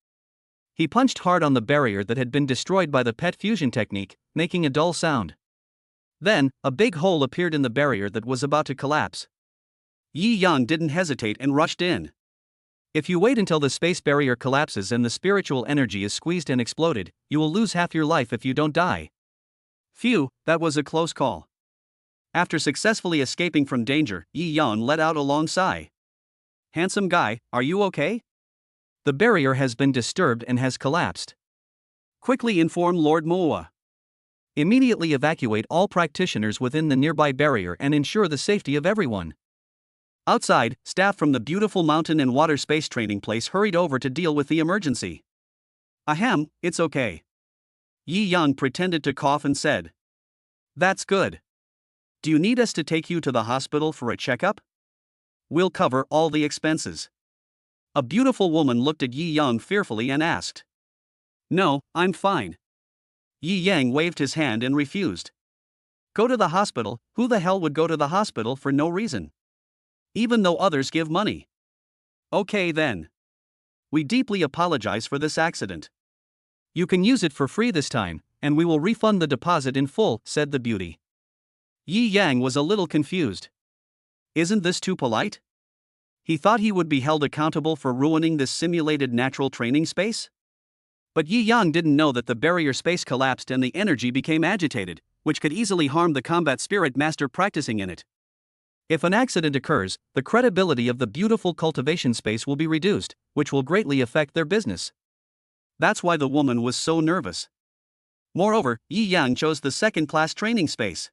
He punched hard on the barrier that had been destroyed by the pet fusion technique, making a dull sound. Then, a big hole appeared in the barrier that was about to collapse. Yi Yang didn't hesitate and rushed in. If you wait until the space barrier collapses and the spiritual energy is squeezed and exploded, you will lose half your life if you don't die. Phew, that was a close call. After successfully escaping from danger, Yi Yang let out a long sigh. Handsome guy, are you okay? The barrier has been disturbed and has collapsed. Quickly inform Lord Moa. Immediately evacuate all practitioners within the nearby barrier and ensure the safety of everyone. Outside, staff from the beautiful mountain and water space training place hurried over to deal with the emergency. Ahem, it's okay. Yi Yang pretended to cough and said. That's good. Do you need us to take you to the hospital for a checkup? We'll cover all the expenses. A beautiful woman looked at Yi Yang fearfully and asked. No, I'm fine. Yi Yang waved his hand and refused. Go to the hospital? Who the hell would go to the hospital for no reason? Even though others give money. Okay then. We deeply apologize for this accident. You can use it for free this time, and we will refund the deposit in full, said the beauty. Yi Yang was a little confused. Isn't this too polite? He thought he would be held accountable for ruining this simulated natural training space? But Yi Yang didn't know that the barrier space collapsed and the energy became agitated, which could easily harm the combat spirit master practicing in it. If an accident occurs, the credibility of the beautiful cultivation space will be reduced, which will greatly affect their business. That's why the woman was so nervous. Moreover, Yi Yang chose the second-class training space.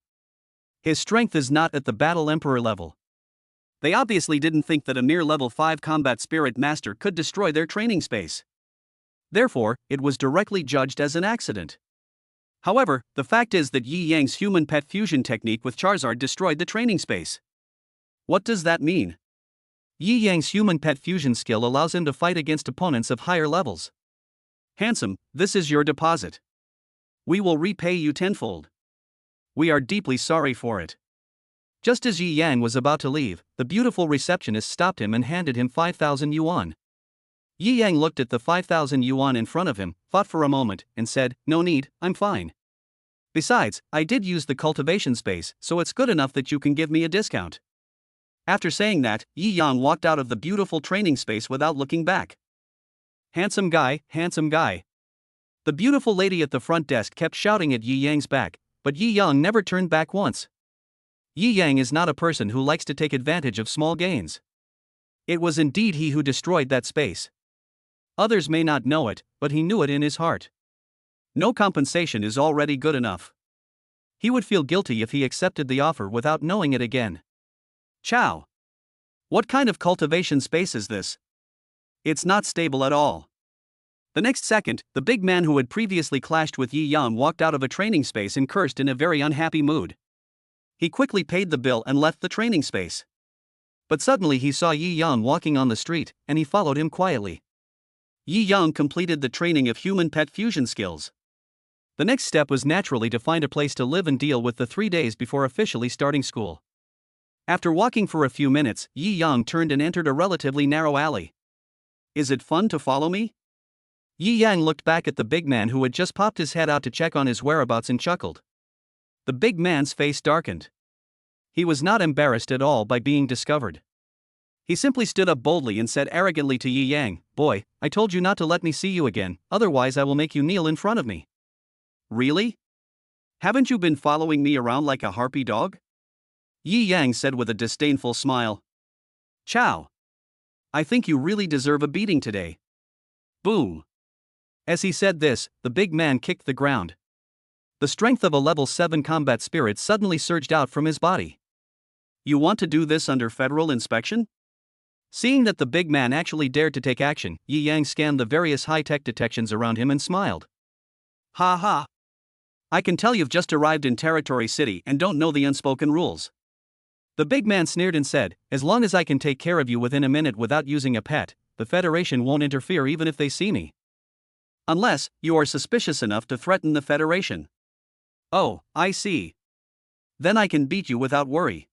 His strength is not at the Battle Emperor level. They obviously didn't think that a mere level 5 combat spirit master could destroy their training space. Therefore, it was directly judged as an accident. However, the fact is that Yi Yang's human pet fusion technique with Charizard destroyed the training space. What does that mean? Yi Yang's human pet fusion skill allows him to fight against opponents of higher levels. Handsome, this is your deposit. We will repay you tenfold. We are deeply sorry for it. Just as Yi Yang was about to leave, the beautiful receptionist stopped him and handed him 5,000 yuan. Yi Yang looked at the 5,000 yuan in front of him, thought for a moment, and said, "No need, I'm fine. Besides, I did use the cultivation space, so it's good enough that you can give me a discount." After saying that, Yi Yang walked out of the beautiful training space without looking back. Handsome guy, handsome guy. The beautiful lady at the front desk kept shouting at Yi Yang's back, but Yi Yang never turned back once. Yi Yang is not a person who likes to take advantage of small gains. It was indeed he who destroyed that space. Others may not know it, but he knew it in his heart. No compensation is already good enough. He would feel guilty if he accepted the offer without knowing it again. Chow. What kind of cultivation space is this? It's not stable at all. The next second, the big man who had previously clashed with Yi Yang walked out of a training space and cursed in a very unhappy mood. He quickly paid the bill and left the training space. But suddenly he saw Yi Yang walking on the street, and he followed him quietly. Yi Yang completed the training of human-pet fusion skills. The next step was naturally to find a place to live and deal with the 3 days before officially starting school. After walking for a few minutes, Yi Yang turned and entered a relatively narrow alley. Is it fun to follow me? Yi Yang looked back at the big man who had just popped his head out to check on his whereabouts and chuckled. The big man's face darkened. He was not embarrassed at all by being discovered. He simply stood up boldly and said arrogantly to Yi Yang, "Boy, I told you not to let me see you again, otherwise I will make you kneel in front of me." Really? Haven't you been following me around like a harpy dog? Yi Yang said with a disdainful smile. Chow. I think you really deserve a beating today. Boom. As he said this, the big man kicked the ground. The strength of a level 7 combat spirit suddenly surged out from his body. You want to do this under federal inspection? Seeing that the big man actually dared to take action, Yi Yang scanned the various high-tech detections around him and smiled. Ha ha. I can tell you've just arrived in Territory City and don't know the unspoken rules. The big man sneered and said, "As long as I can take care of you within a minute without using a pet, the Federation won't interfere even if they see me. Unless you are suspicious enough to threaten the Federation." Oh, I see. Then I can beat you without worry.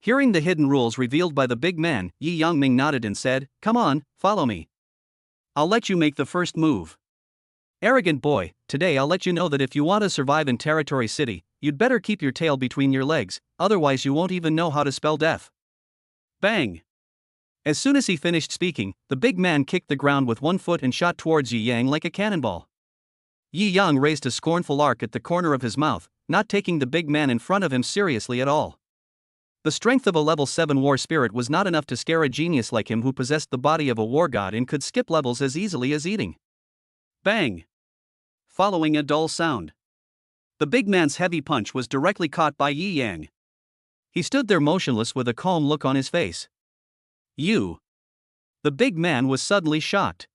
Hearing the hidden rules revealed by the big man, Yi Yangming nodded and said, "Come on, follow me. I'll let you make the first move. Arrogant boy, today I'll let you know that if you want to survive in Territory City, you'd better keep your tail between your legs, otherwise you won't even know how to spell death." Bang! As soon as he finished speaking, the big man kicked the ground with one foot and shot towards Yi Yang like a cannonball. Yi Yang raised a scornful arc at the corner of his mouth, not taking the big man in front of him seriously at all. The strength of a level 7 war spirit was not enough to scare a genius like him who possessed the body of a war god and could skip levels as easily as eating. Bang! Following a dull sound. The big man's heavy punch was directly caught by Yi Yang. He stood there motionless with a calm look on his face. You. The big man was suddenly shocked.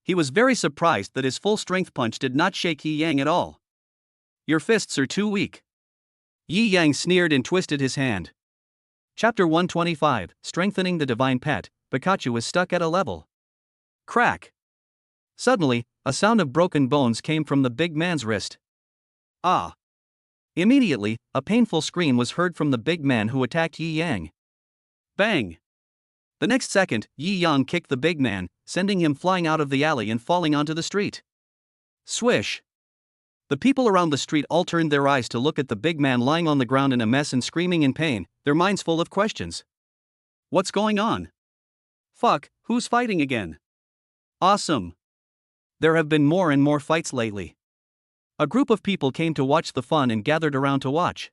He was very surprised that his full-strength punch did not shake Yi Yang at all. Your fists are too weak. Yi Yang sneered and twisted his hand. Chapter 125, Strengthening the Divine Pet, Pikachu is stuck at a level. Crack. Suddenly, a sound of broken bones came from the big man's wrist. Ah. Immediately, a painful scream was heard from the big man who attacked Yi Yang. Bang. The next second, Yi Yang kicked the big man, sending him flying out of the alley and falling onto the street. Swish. The people around the street all turned their eyes to look at the big man lying on the ground in a mess and screaming in pain, their minds full of questions. What's going on? Fuck, who's fighting again? Awesome. There have been more and more fights lately. A group of people came to watch the fun and gathered around to watch.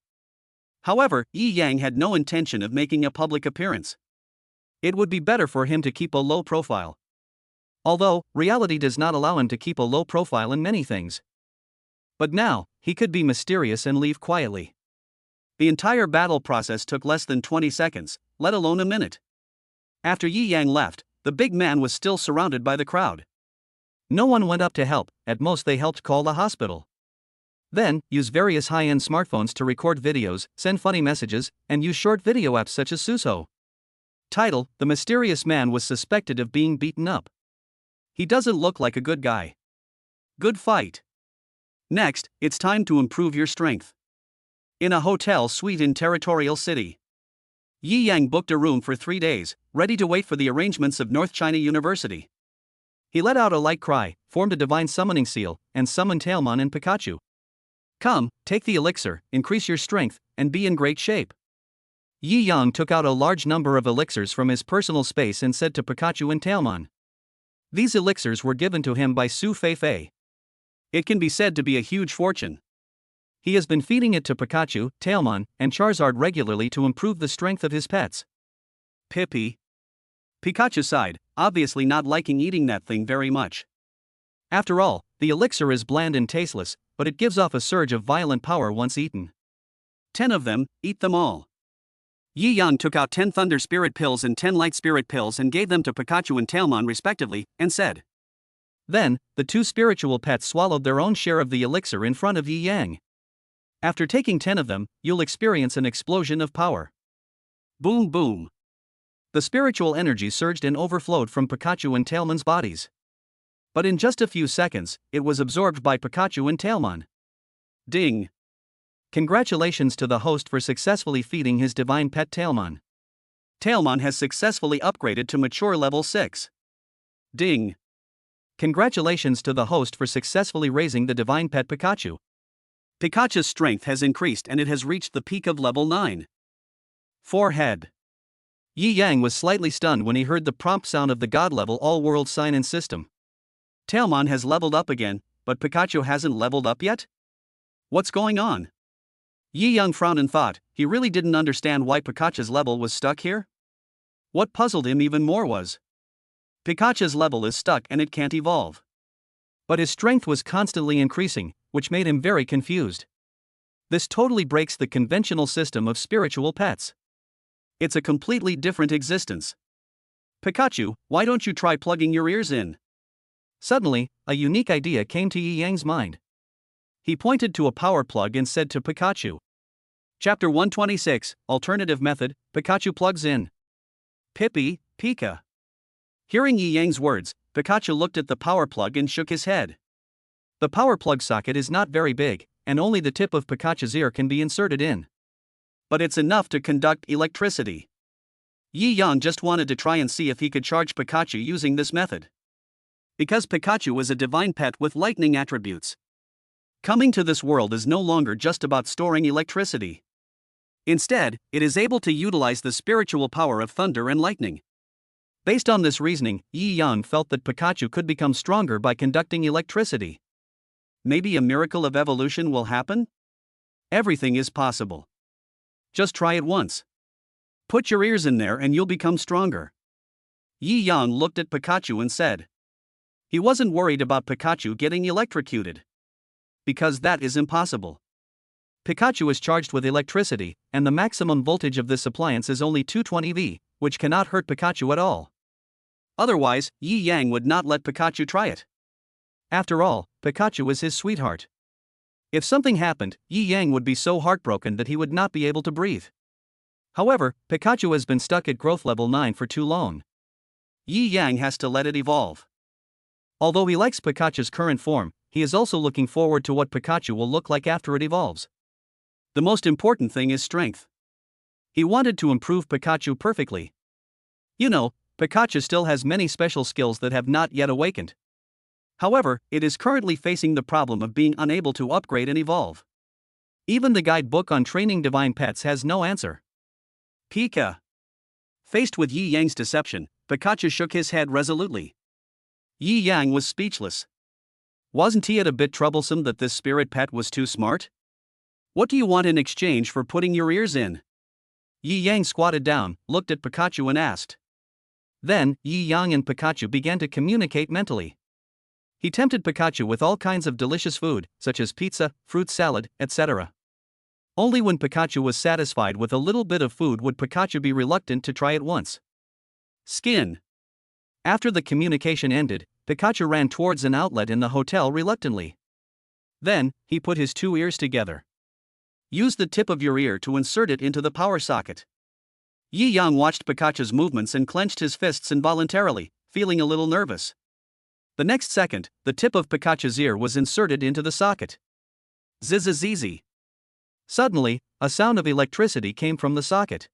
However, Yi Yang had no intention of making a public appearance. It would be better for him to keep a low profile. Although, reality does not allow him to keep a low profile in many things. But now, he could be mysterious and leave quietly. The entire battle process took less than 20 seconds, let alone a minute. After Yi Yang left, the big man was still surrounded by the crowd. No one went up to help, at most they helped call a hospital. Then, use various high-end smartphones to record videos, send funny messages, and use short video apps such as Suso. Title: The mysterious man was suspected of being beaten up. He doesn't look like a good guy. Good fight. Next, it's time to improve your strength. In a hotel suite in Territorial City, Yi Yang booked a room for 3 days, ready to wait for the arrangements of North China University. He let out a light cry, formed a divine summoning seal, and summoned Tailmon and Pikachu. Come, take the elixir, increase your strength, and be in great shape. Yi Yang took out a large number of elixirs from his personal space and said to Pikachu and Tailmon. These elixirs were given to him by Su Feifei. It can be said to be a huge fortune. He has been feeding it to Pikachu, Tailmon, and Charizard regularly to improve the strength of his pets. Pippi. Pikachu sighed, obviously not liking eating that thing very much. After all, the elixir is bland and tasteless, but it gives off a surge of violent power once eaten. 10 of them, eat them all. Yi Yang took out 10 Thunder Spirit Pills and 10 Light Spirit Pills and gave them to Pikachu and Tailmon respectively, and said. Then, the 2 spiritual pets swallowed their own share of the elixir in front of Yi Yang. After taking 10 of them, you'll experience an explosion of power. Boom boom. The spiritual energy surged and overflowed from Pikachu and Tailmon's bodies. But in just a few seconds, it was absorbed by Pikachu and Tailmon. Ding. Congratulations to the host for successfully feeding his divine pet Tailmon. Tailmon has successfully upgraded to mature level 6. Ding. Congratulations to the host for successfully raising the divine pet Pikachu. Pikachu's strength has increased and it has reached the peak of level 9. Forehead. Yi Yang was slightly stunned when he heard the prompt sound of the god-level all-world sign and system. Tailmon has leveled up again, but Pikachu hasn't leveled up yet? What's going on? Yi Yang frowned and thought, he really didn't understand why Pikachu's level was stuck here? What puzzled him even more was, Pikachu's level is stuck and it can't evolve. But his strength was constantly increasing, which made him very confused. This totally breaks the conventional system of spiritual pets. It's a completely different existence. Pikachu, why don't you try plugging your ears in? Suddenly, a unique idea came to Yi Yang's mind. He pointed to a power plug and said to Pikachu. Chapter 126, Alternative Method, Pikachu plugs in. Pippi, Pika. Hearing Yi Yang's words, Pikachu looked at the power plug and shook his head. The power plug socket is not very big, and only the tip of Pikachu's ear can be inserted in. But it's enough to conduct electricity. Yi Yang just wanted to try and see if he could charge Pikachu using this method. Because Pikachu is a divine pet with lightning attributes. Coming to this world is no longer just about storing electricity. Instead, it is able to utilize the spiritual power of thunder and lightning. Based on this reasoning, Yi Yang felt that Pikachu could become stronger by conducting electricity. Maybe a miracle of evolution will happen? Everything is possible. Just try it once. Put your ears in there and you'll become stronger. Yi Yang looked at Pikachu and said. He wasn't worried about Pikachu getting electrocuted. Because that is impossible. Pikachu is charged with electricity, and the maximum voltage of this appliance is only 220 V, which cannot hurt Pikachu at all. Otherwise, Yi Yang would not let Pikachu try it. After all, Pikachu is his sweetheart. If something happened, Yi Yang would be so heartbroken that he would not be able to breathe. However, Pikachu has been stuck at growth level 9 for too long. Yi Yang has to let it evolve. Although he likes Pikachu's current form, he is also looking forward to what Pikachu will look like after it evolves. The most important thing is strength. He wanted to improve Pikachu perfectly. You know, Pikachu still has many special skills that have not yet awakened. However, it is currently facing the problem of being unable to upgrade and evolve. Even the guidebook on training divine pets has no answer. Pika. Faced with Yi Yang's deception, Pikachu shook his head resolutely. Yi Yang was speechless. Wasn't he a bit troublesome that this spirit pet was too smart? What do you want in exchange for putting your ears in? Yi Yang squatted down, looked at Pikachu and asked. Then, Yi Yang and Pikachu began to communicate mentally. He tempted Pikachu with all kinds of delicious food, such as pizza, fruit salad, etc. Only when Pikachu was satisfied with a little bit of food would Pikachu be reluctant to try it once. Skin. After the communication ended, Pikachu ran towards an outlet in the hotel reluctantly. Then, he put his 2 ears together. Use the tip of your ear to insert it into the power socket. Yi Yang watched Pikachu's movements and clenched his fists involuntarily, feeling a little nervous. The next second, the tip of Pikachu's ear was inserted into the socket. Zzz. Suddenly, a sound of electricity came from the socket.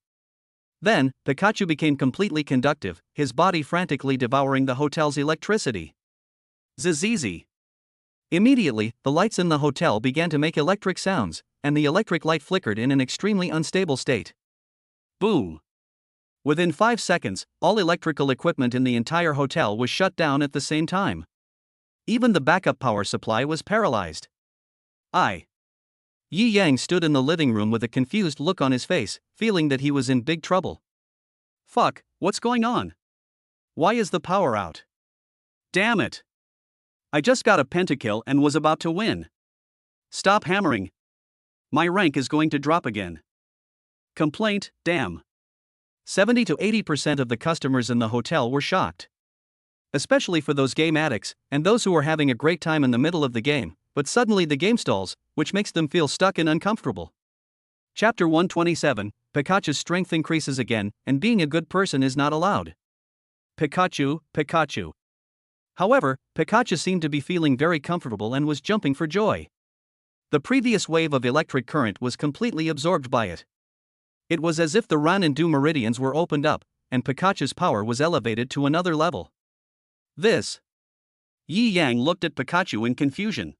Then, Pikachu became completely conductive, his body frantically devouring the hotel's electricity. Zzz. Immediately, the lights in the hotel began to make electric sounds, and the electric light flickered in an extremely unstable state. Boom! Within 5 seconds, all electrical equipment in the entire hotel was shut down at the same time. Even the backup power supply was paralyzed. Yi Yang stood in the living room with a confused look on his face, feeling that he was in big trouble. Fuck, what's going on? Why is the power out? Damn it! I just got a pentakill and was about to win. Stop hammering. My rank is going to drop again. Complaint, damn. 70 to 80% of the customers in the hotel were shocked. Especially for those game addicts, and those who were having a great time in the middle of the game, but suddenly the game stalls, which makes them feel stuck and uncomfortable. Chapter 127, Pikachu's strength increases again, and being a good person is not allowed. Pikachu, Pikachu. However, Pikachu seemed to be feeling very comfortable and was jumping for joy. The previous wave of electric current was completely absorbed by it. It was as if the Ran and Du meridians were opened up, and Pikachu's power was elevated to another level. Yi Yang looked at Pikachu in confusion.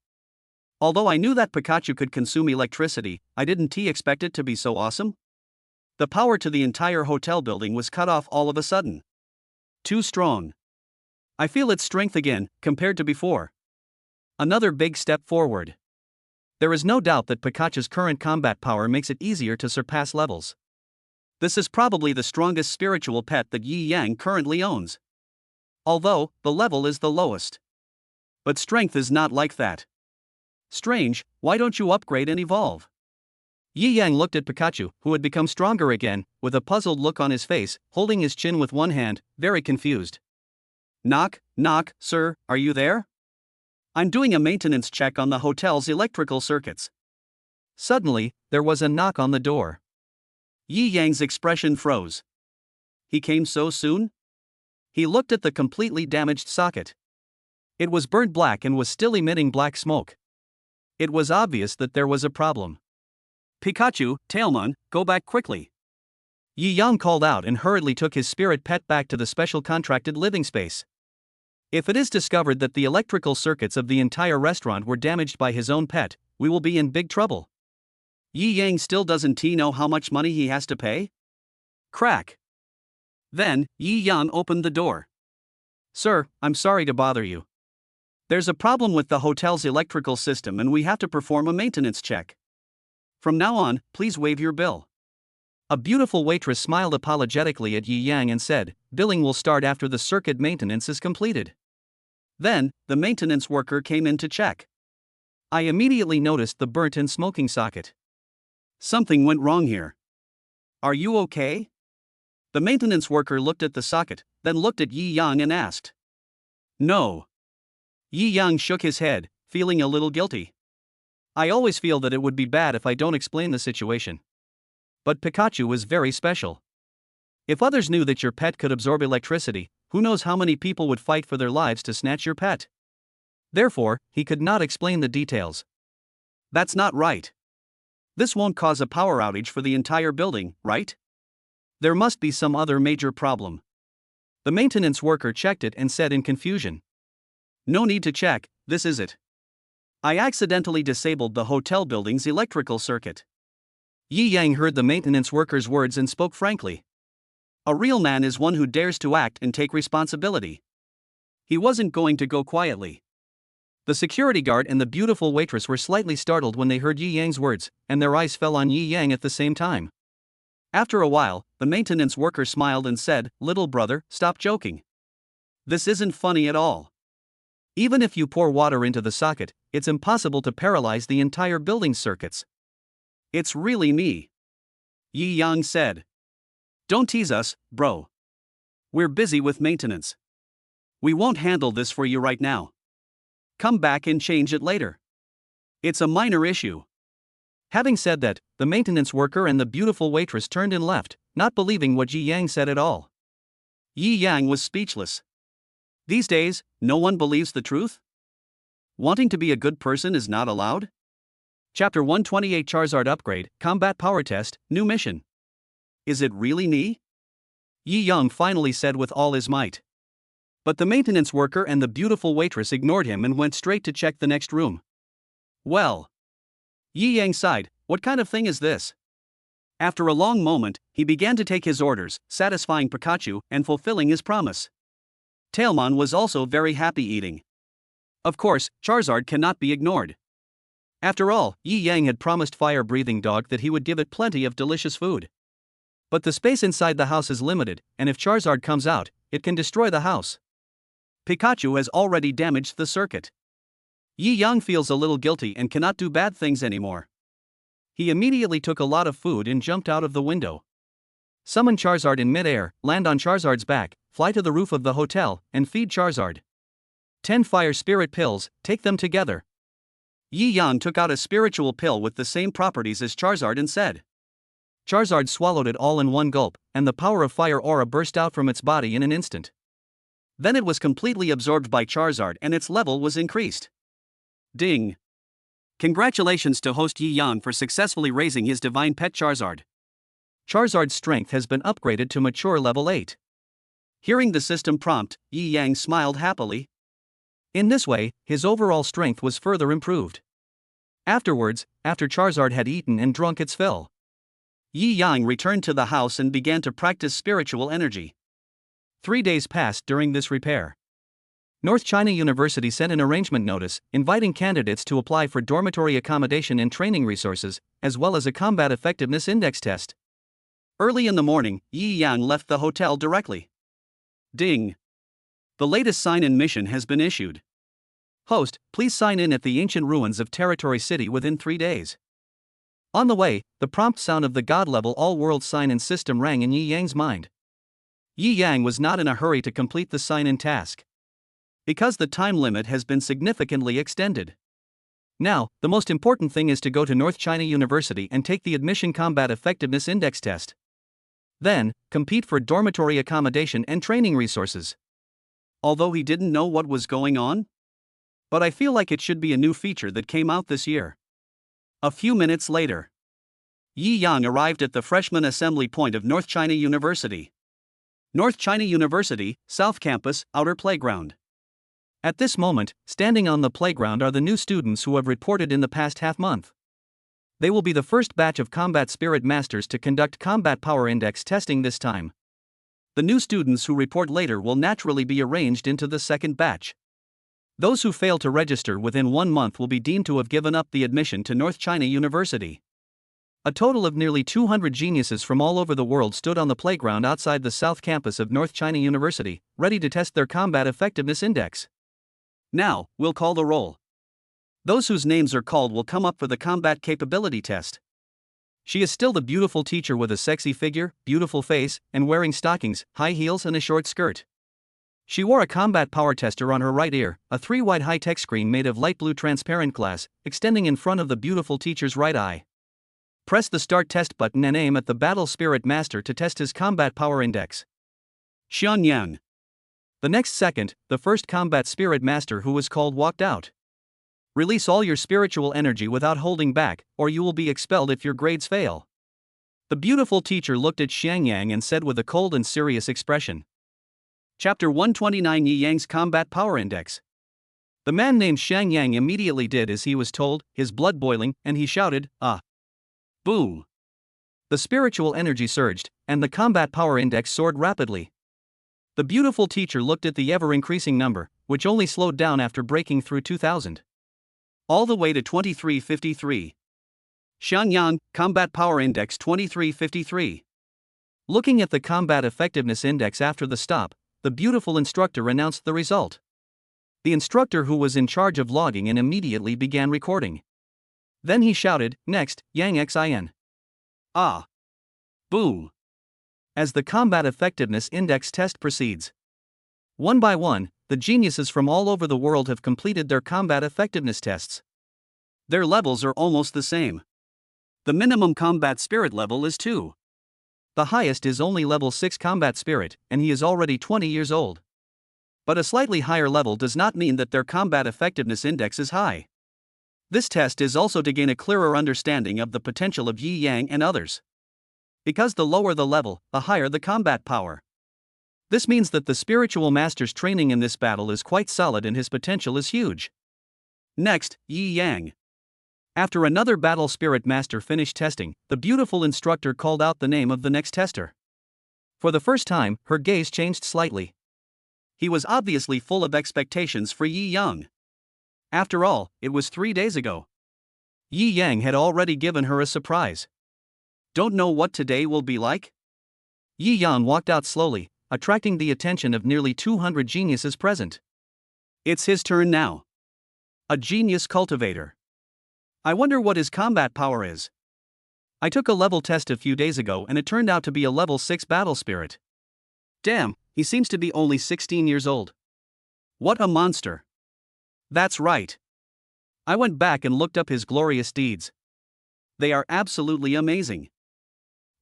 Although I knew that Pikachu could consume electricity, I didn't expect it to be so awesome. The power to the entire hotel building was cut off all of a sudden. Too strong. I feel its strength again, compared to before. Another big step forward. There is no doubt that Pikachu's current combat power makes it easier to surpass levels. This is probably the strongest spiritual pet that Yi Yang currently owns. Although, the level is the lowest. But strength is not like that. Strange, why don't you upgrade and evolve? Yi Yang looked at Pikachu, who had become stronger again, with a puzzled look on his face, holding his chin with one hand, very confused. Knock, knock, sir, are you there? I'm doing a maintenance check on the hotel's electrical circuits. Suddenly, there was a knock on the door. Yi Yang's expression froze. He came so soon? He looked at the completely damaged socket. It was burnt black and was still emitting black smoke. It was obvious that there was a problem. Pikachu, Tailmon, go back quickly. Yi Yang called out and hurriedly took his spirit pet back to the special contracted living space. If it is discovered that the electrical circuits of the entire restaurant were damaged by his own pet, we will be in big trouble. Yi Yang still doesn't know how much money he has to pay? Crack. Then, Yi Yang opened the door. Sir, I'm sorry to bother you. There's a problem with the hotel's electrical system and we have to perform a maintenance check. From now on, please waive your bill. A beautiful waitress smiled apologetically at Yi Yang and said, billing will start after the circuit maintenance is completed. Then, the maintenance worker came in to check. I immediately noticed the burnt and smoking socket. Something went wrong here. Are you okay? The maintenance worker looked at the socket, then looked at Yi Yang and asked. No. Yi Yang shook his head, feeling a little guilty. I always feel that it would be bad if I don't explain the situation. But Pikachu was very special. If others knew that your pet could absorb electricity, who knows how many people would fight for their lives to snatch your pet? Therefore, he could not explain the details. That's not right. This won't cause a power outage for the entire building, right? There must be some other major problem. The maintenance worker checked it and said in confusion. No need to check, this is it. I accidentally disabled the hotel building's electrical circuit. Yi Yang heard the maintenance worker's words and spoke frankly. A real man is one who dares to act and take responsibility. He wasn't going to go quietly. The security guard and the beautiful waitress were slightly startled when they heard Yi Yang's words, and their eyes fell on Yi Yang at the same time. After a while, the maintenance worker smiled and said, little brother, stop joking. This isn't funny at all. Even if you pour water into the socket, it's impossible to paralyze the entire building's circuits. It's really me. Yi Yang said. Don't tease us, bro. We're busy with maintenance. We won't handle this for you right now. Come back and change it later. It's a minor issue. Having said that, the maintenance worker and the beautiful waitress turned and left, not believing what Yi Yang said at all. Yi Yang was speechless. These days, no one believes the truth? Wanting to be a good person is not allowed? Chapter 128 Charizard Upgrade, Combat Power Test, New Mission. Is it really me? Yi Yang finally said with all his might. But the maintenance worker and the beautiful waitress ignored him and went straight to check the next room. Well. Yi Yang sighed, what kind of thing is this? After a long moment, he began to take his orders, satisfying Pikachu and fulfilling his promise. Tailmon was also very happy eating. Of course, Charizard cannot be ignored. After all, Yi Yang had promised fire-breathing dog that he would give it plenty of delicious food. But the space inside the house is limited, and if Charizard comes out, it can destroy the house. Pikachu has already damaged the circuit. Yi Yang feels a little guilty and cannot do bad things anymore. He immediately took a lot of food and jumped out of the window. Summon Charizard in mid-air, land on Charizard's back, fly to the roof of the hotel, and feed Charizard. 10 fire spirit pills, take them together. Yi Yang took out a spiritual pill with the same properties as Charizard and said. Charizard swallowed it all in one gulp, and the power of fire aura burst out from its body in an instant. Then it was completely absorbed by Charizard and its level was increased. Ding! Congratulations to host Yi Yang for successfully raising his divine pet Charizard. Charizard's strength has been upgraded to mature level 8. Hearing the system prompt, Yi Yang smiled happily. In this way, his overall strength was further improved. Afterwards, after Charizard had eaten and drunk its fill, Yi Yang returned to the house and began to practice spiritual energy. 3 days passed during this repair. North China University sent an arrangement notice, inviting candidates to apply for dormitory accommodation and training resources, as well as a combat effectiveness index test. Early in the morning, Yi Yang left the hotel directly. Ding! The latest sign-in mission has been issued. Host, please sign in at the ancient ruins of Territory City within 3 days. On the way, the prompt sound of the God-level all-world sign-in system rang in Yi Yang's mind. Yi Yang was not in a hurry to complete the sign-in task, because the time limit has been significantly extended. Now, the most important thing is to go to North China University and take the Admission Combat Effectiveness Index test. Then, compete for dormitory accommodation and training resources. Although he didn't know what was going on? But I feel like it should be a new feature that came out this year. A few minutes later, Yi Yang arrived at the freshman assembly point of North China University. North China University, South Campus, Outer Playground. At this moment, standing on the playground are the new students who have reported in the past half-month. They will be the first batch of Combat Spirit Masters to conduct Combat Power Index testing this time. The new students who report later will naturally be arranged into the second batch. Those who fail to register within 1 month will be deemed to have given up the admission to North China University. A total of nearly 200 geniuses from all over the world stood on the playground outside the South Campus of North China University, ready to test their Combat Effectiveness Index. Now, we'll call the roll. Those whose names are called will come up for the Combat Capability Test. She is still the beautiful teacher with a sexy figure, beautiful face, and wearing stockings, high heels and a short skirt. She wore a combat power tester on her right ear, a 3-wide high-tech screen made of light blue transparent glass, extending in front of the beautiful teacher's right eye. Press the Start Test button and aim at the Battle Spirit Master to test his Combat Power Index. Xianyan. The next second, the first Combat Spirit Master who was called walked out. Release all your spiritual energy without holding back, or you will be expelled if your grades fail. The beautiful teacher looked at Xiangyang and said with a cold and serious expression. Chapter 129 Yi Yang's Combat Power Index. The man named Xiangyang immediately did as he was told, his blood boiling, and he shouted, "Ah!" Boom! The spiritual energy surged, and the Combat Power Index soared rapidly. The beautiful teacher looked at the ever-increasing number, which only slowed down after breaking through 2,000. All the way to 2353. Xiangyang, Combat Power Index 2353. Looking at the Combat Effectiveness Index after the stop, the beautiful instructor announced the result. The instructor who was in charge of logging in immediately began recording. Then he shouted, "Next, Yang Xin." Ah! Boom! As the Combat Effectiveness Index test proceeds. One by one, the geniuses from all over the world have completed their combat effectiveness tests. Their levels are almost the same. The minimum combat spirit level is 2. The highest is only level 6 combat spirit, and he is already 20 years old. But a slightly higher level does not mean that their combat effectiveness index is high. This test is also to gain a clearer understanding of the potential of Yi Yang and others. Because the lower the level, the higher the combat power. This means that the spiritual master's training in this battle is quite solid and his potential is huge. Next, Yi Yang. After another battle spirit master finished testing, the beautiful instructor called out the name of the next tester. For the first time, her gaze changed slightly. He was obviously full of expectations for Yi Yang. After all, it was 3 days ago. Yi Yang had already given her a surprise. Don't know what today will be like? Yi Yang walked out slowly, attracting the attention of nearly 200 geniuses present. It's his turn now. A genius cultivator. I wonder what his combat power is. I took a level test a few days ago and it turned out to be a level 6 battle spirit. Damn, he seems to be only 16 years old. What a monster. That's right. I went back and looked up his glorious deeds. They are absolutely amazing.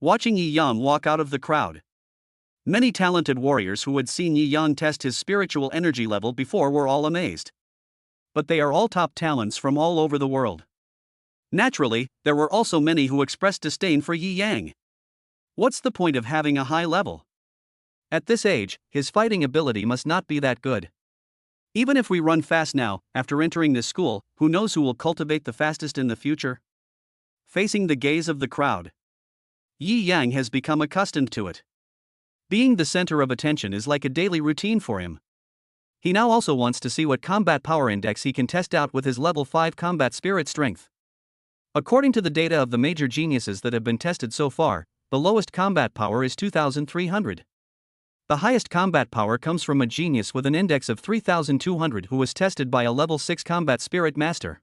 Watching Yi Yang walk out of the crowd. Many talented warriors who had seen Yi Yang test his spiritual energy level before were all amazed. But they are all top talents from all over the world. Naturally, there were also many who expressed disdain for Yi Yang. What's the point of having a high level? At this age, his fighting ability must not be that good. Even if we run fast now, after entering this school, who knows who will cultivate the fastest in the future? Facing the gaze of the crowd. Yi Yang has become accustomed to it. Being the center of attention is like a daily routine for him. He now also wants to see what combat power index he can test out with his level 5 combat spirit strength. According to the data of the major geniuses that have been tested so far, the lowest combat power is 2300. The highest combat power comes from a genius with an index of 3200 who was tested by a level 6 combat spirit master.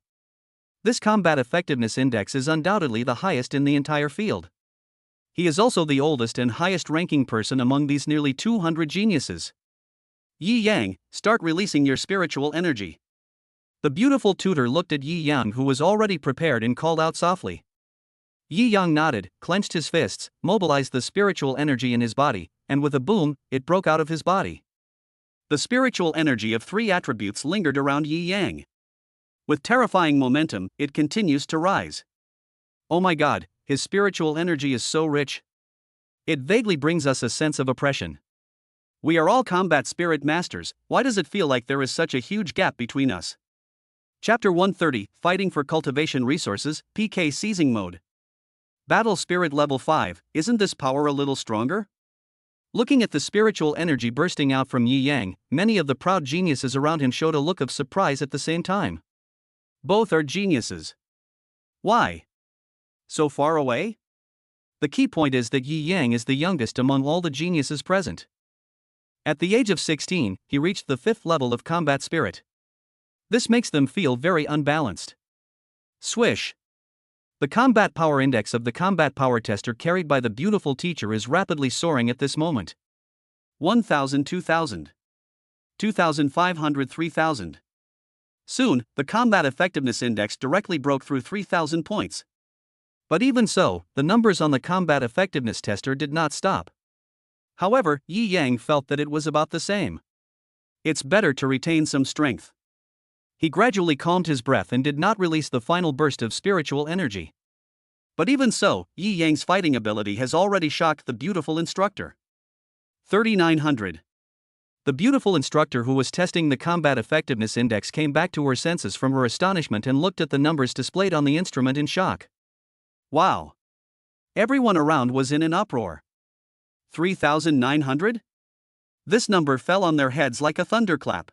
This combat effectiveness index is undoubtedly the highest in the entire field. He is also the oldest and highest ranking person among these nearly 200 geniuses. Yi Yang, start releasing your spiritual energy. The beautiful tutor looked at Yi Yang, who was already prepared, and called out softly. Yi Yang nodded, clenched his fists, mobilized the spiritual energy in his body, and with a boom, it broke out of his body. The spiritual energy of 3 attributes lingered around Yi Yang. With terrifying momentum, it continues to rise. Oh my god, his spiritual energy is so rich. It vaguely brings us a sense of oppression. We are all combat spirit masters, why does it feel like there is such a huge gap between us? Chapter 130, Fighting for Cultivation Resources, PK Seizing Mode. Battle Spirit Level 5, isn't this power a little stronger? Looking at the spiritual energy bursting out from Yi Yang, many of the proud geniuses around him showed a look of surprise at the same time. Both are geniuses. Why? So far away? The key point is that Yi Yang is the youngest among all the geniuses present. At the age of 16, he reached the 5th level of combat spirit. This makes them feel very unbalanced. Swish. The combat power index of the combat power tester carried by the beautiful teacher is rapidly soaring at this moment. 1000, 2000. 2500, 3000. Soon, the combat effectiveness index directly broke through 3000 points. But even so, the numbers on the combat effectiveness tester did not stop. However, Yi Yang felt that it was about the same. It's better to retain some strength. He gradually calmed his breath and did not release the final burst of spiritual energy. But even so, Yi Yang's fighting ability has already shocked the beautiful instructor. 3900. The beautiful instructor who was testing the combat effectiveness index came back to her senses from her astonishment and looked at the numbers displayed on the instrument in shock. Wow! Everyone around was in an uproar. 3900? This number fell on their heads like a thunderclap.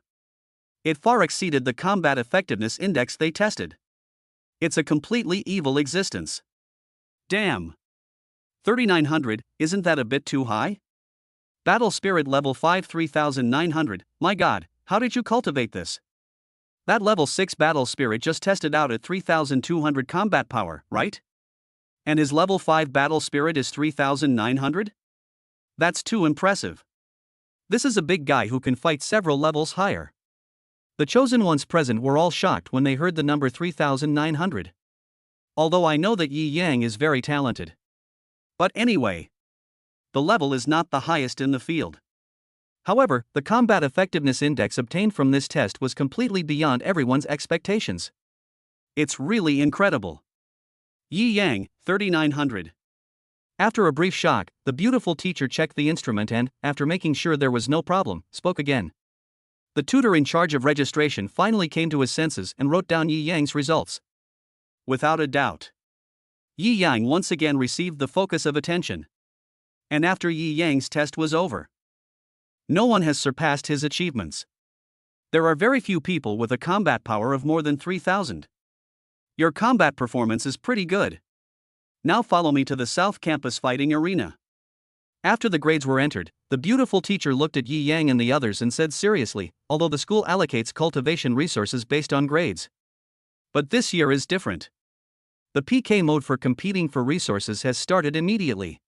It far exceeded the combat effectiveness index they tested. It's a completely evil existence. Damn. 3900, isn't that a bit too high? Battle Spirit Level 5 3900, my god, how did you cultivate this? That Level 6 Battle Spirit just tested out at 3200 combat power, right? And his Level 5 Battle Spirit is 3900? That's too impressive. This is a big guy who can fight several levels higher. The chosen ones present were all shocked when they heard the number 3900. Although I know that Yi Yang is very talented. But anyway, the level is not the highest in the field. However, the combat effectiveness index obtained from this test was completely beyond everyone's expectations. It's really incredible. Yi Yang, 3900. After a brief shock, the beautiful teacher checked the instrument and, after making sure there was no problem, spoke again. The tutor in charge of registration finally came to his senses and wrote down Yi Yang's results. Without a doubt, Yi Yang once again received the focus of attention. And after Yi Yang's test was over, no one has surpassed his achievements. There are very few people with a combat power of more than 3,000. Your combat performance is pretty good. Now follow me to the South Campus fighting arena. After the grades were entered, the beautiful teacher looked at Yi Yang and the others and said seriously, although the school allocates cultivation resources based on grades. But this year is different. The PK mode for competing for resources has started immediately.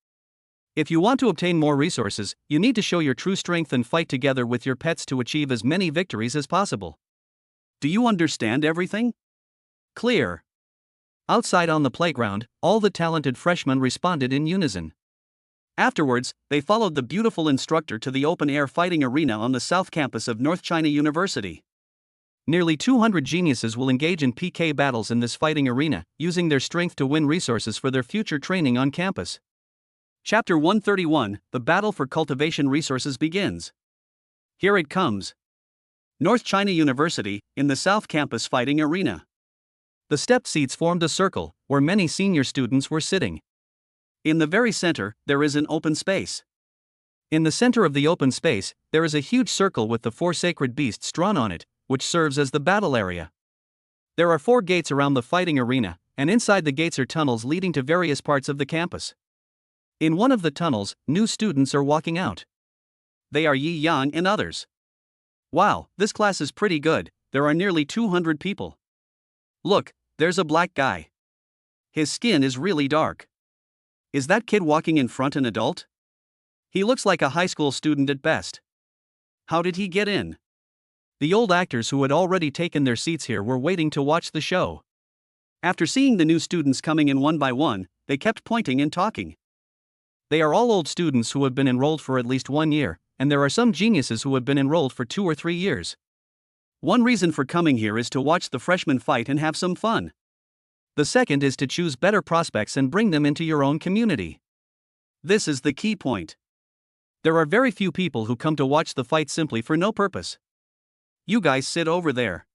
If you want to obtain more resources, you need to show your true strength and fight together with your pets to achieve as many victories as possible. Do you understand everything? Clear. Outside on the playground, all the talented freshmen responded in unison. Afterwards, they followed the beautiful instructor to the open-air fighting arena on the South Campus of North China University. Nearly 200 geniuses will engage in PK battles in this fighting arena, using their strength to win resources for their future training on campus. Chapter 131, The Battle for Cultivation Resources begins. Here it comes. North China University, in the South Campus fighting arena. The stepped seats formed a circle, where many senior students were sitting. In the very center, there is an open space. In the center of the open space, there is a huge circle with the 4 sacred beasts drawn on it, which serves as the battle area. There are 4 gates around the fighting arena, and inside the gates are tunnels leading to various parts of the campus. In one of the tunnels, new students are walking out. They are Yi Yang and others. Wow, this class is pretty good, there are nearly 200 people. Look, there's a black guy. His skin is really dark. Is that kid walking in front an adult? He looks like a high school student at best. How did he get in? The old actors who had already taken their seats here were waiting to watch the show. After seeing the new students coming in one by one, they kept pointing and talking. They are all old students who have been enrolled for at least 1 year, and there are some geniuses who have been enrolled for 2 or 3 years. One reason for coming here is to watch the freshmen fight and have some fun. The second is to choose better prospects and bring them into your own community. This is the key point. There are very few people who come to watch the fight simply for no purpose. You guys sit over there.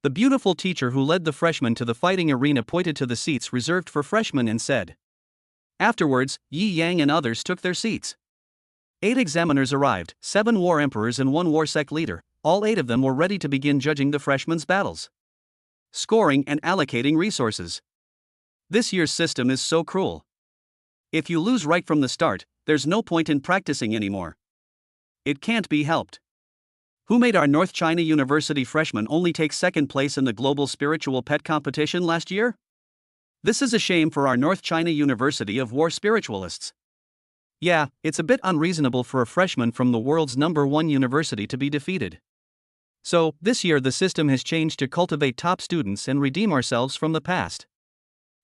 The beautiful teacher who led the freshmen to the fighting arena pointed to the seats reserved for freshmen and said. Afterwards, Yi Yang and others took their seats. 8 examiners arrived, 7 war emperors and 1 war sect leader. All 8 of them were ready to begin judging the freshmen's battles, scoring and allocating resources. This year's system is so cruel. If you lose right from the start, there's no point in practicing anymore. It can't be helped. Who made our North China University freshmen only take second place in the global spiritual pet competition last year? This is a shame for our North China University of War spiritualists. Yeah, it's a bit unreasonable for a freshman from the world's #1 university to be defeated. So, this year the system has changed to cultivate top students and redeem ourselves from the past.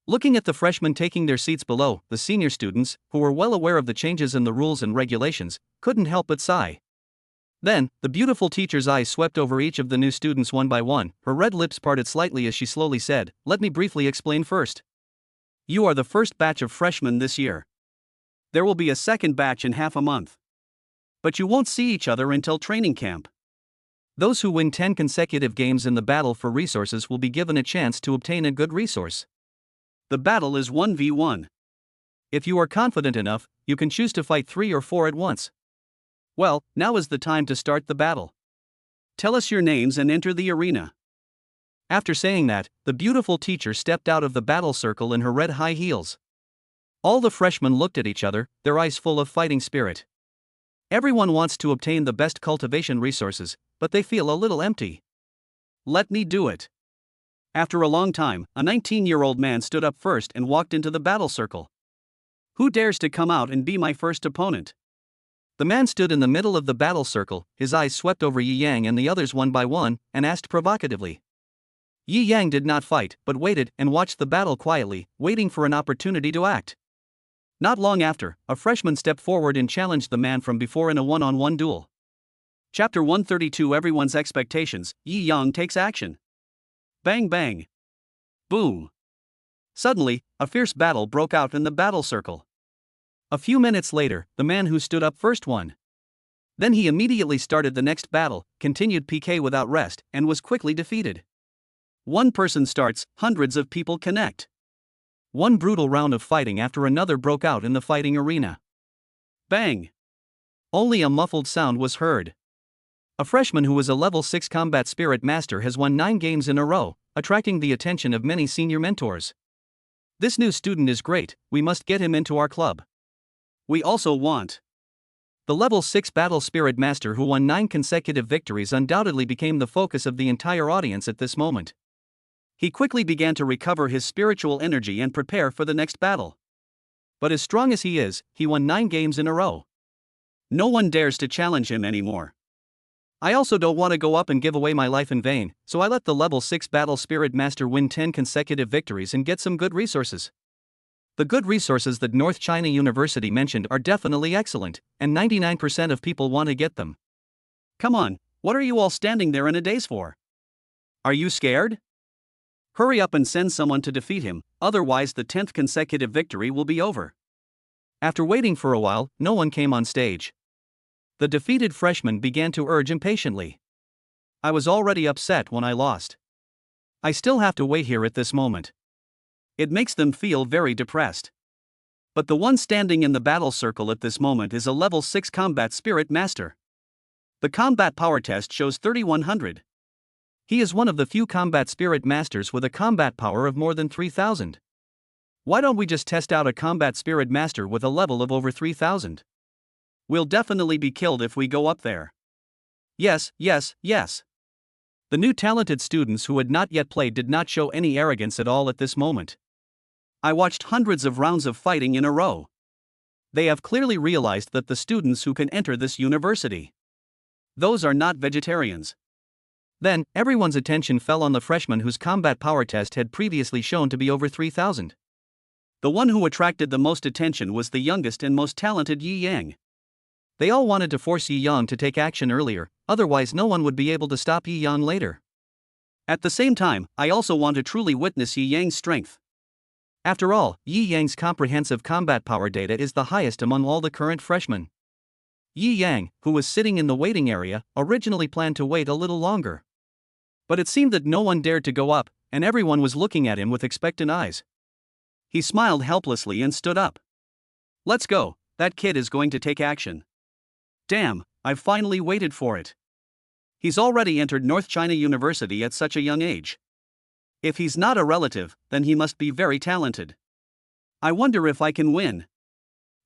Looking at the freshmen taking their seats below, the senior students, who were well aware of the changes in the rules and regulations, couldn't help but sigh. Then, the beautiful teacher's eyes swept over each of the new students one by one. Her red lips parted slightly as she slowly said, "Let me briefly explain first. You are the first batch of freshmen this year. There will be a second batch in half a month. But you won't see each other until training camp. Those who win 10 consecutive games in the battle for resources will be given a chance to obtain a good resource. The battle is 1v1. If you are confident enough, you can choose to fight 3 or 4 at once. Well, now is the time to start the battle. Tell us your names and enter the arena." After saying that, the beautiful teacher stepped out of the battle circle in her red high heels. All the freshmen looked at each other, their eyes full of fighting spirit. Everyone wants to obtain the best cultivation resources, but they feel a little empty. Let me do it. After a long time, a 19-year-old man stood up first and walked into the battle circle. Who dares to come out and be my first opponent? The man stood in the middle of the battle circle, his eyes swept over Yi Yang and the others one by one, and asked provocatively. Yi Yang did not fight, but waited and watched the battle quietly, waiting for an opportunity to act. Not long after, a freshman stepped forward and challenged the man from before in a one-on-one duel. Chapter 132 Everyone's Expectations, Yi Yang takes action. Bang bang. Boom. Suddenly, a fierce battle broke out in the battle circle. A few minutes later, the man who stood up first won. Then he immediately started the next battle, continued PK without rest, and was quickly defeated. One person starts, hundreds of people connect. One brutal round of fighting after another broke out in the fighting arena. Bang! Only a muffled sound was heard. A freshman who was a level 6 combat spirit master has won 9 games in a row, attracting the attention of many senior mentors. This new student is great, we must get him into our club. We also want. The level 6 battle spirit master who won 9 consecutive victories undoubtedly became the focus of the entire audience at this moment. He quickly began to recover his spiritual energy and prepare for the next battle. But as strong as he is, he won 9 games in a row. No one dares to challenge him anymore. I also don't want to go up and give away my life in vain, so I let the level 6 battle spirit master win 10 consecutive victories and get some good resources. The good resources that North China University mentioned are definitely excellent, and 99% of people want to get them. Come on, what are you all standing there in a daze for? Are you scared? Hurry up and send someone to defeat him, otherwise the 10th consecutive victory will be over. After waiting for a while, no one came on stage. The defeated freshman began to urge impatiently. I was already upset when I lost. I still have to wait here at this moment. It makes them feel very depressed. But the one standing in the battle circle at this moment is a level 6 combat spirit master. The combat power test shows 3100. He is one of the few combat spirit masters with a combat power of more than 3000. Why don't we just test out a combat spirit master with a level of over 3000? We'll definitely be killed if we go up there. Yes, yes, yes. The new talented students who had not yet played did not show any arrogance at all at this moment. I watched hundreds of rounds of fighting in a row. They have clearly realized that the students who can enter this university, those are not vegetarians. Then, everyone's attention fell on the freshman whose combat power test had previously shown to be over 3000. The one who attracted the most attention was the youngest and most talented Yi Yang. They all wanted to force Yi Yang to take action earlier, otherwise no one would be able to stop Yi Yang later. At the same time, I also want to truly witness Yi Yang's strength. After all, Yi Yang's comprehensive combat power data is the highest among all the current freshmen. Yi Yang, who was sitting in the waiting area, originally planned to wait a little longer. But it seemed that no one dared to go up, and everyone was looking at him with expectant eyes. He smiled helplessly and stood up. Let's go, that kid is going to take action. Damn, I've finally waited for it. He's already entered North China University at such a young age. If he's not a relative, then he must be very talented. I wonder if I can win.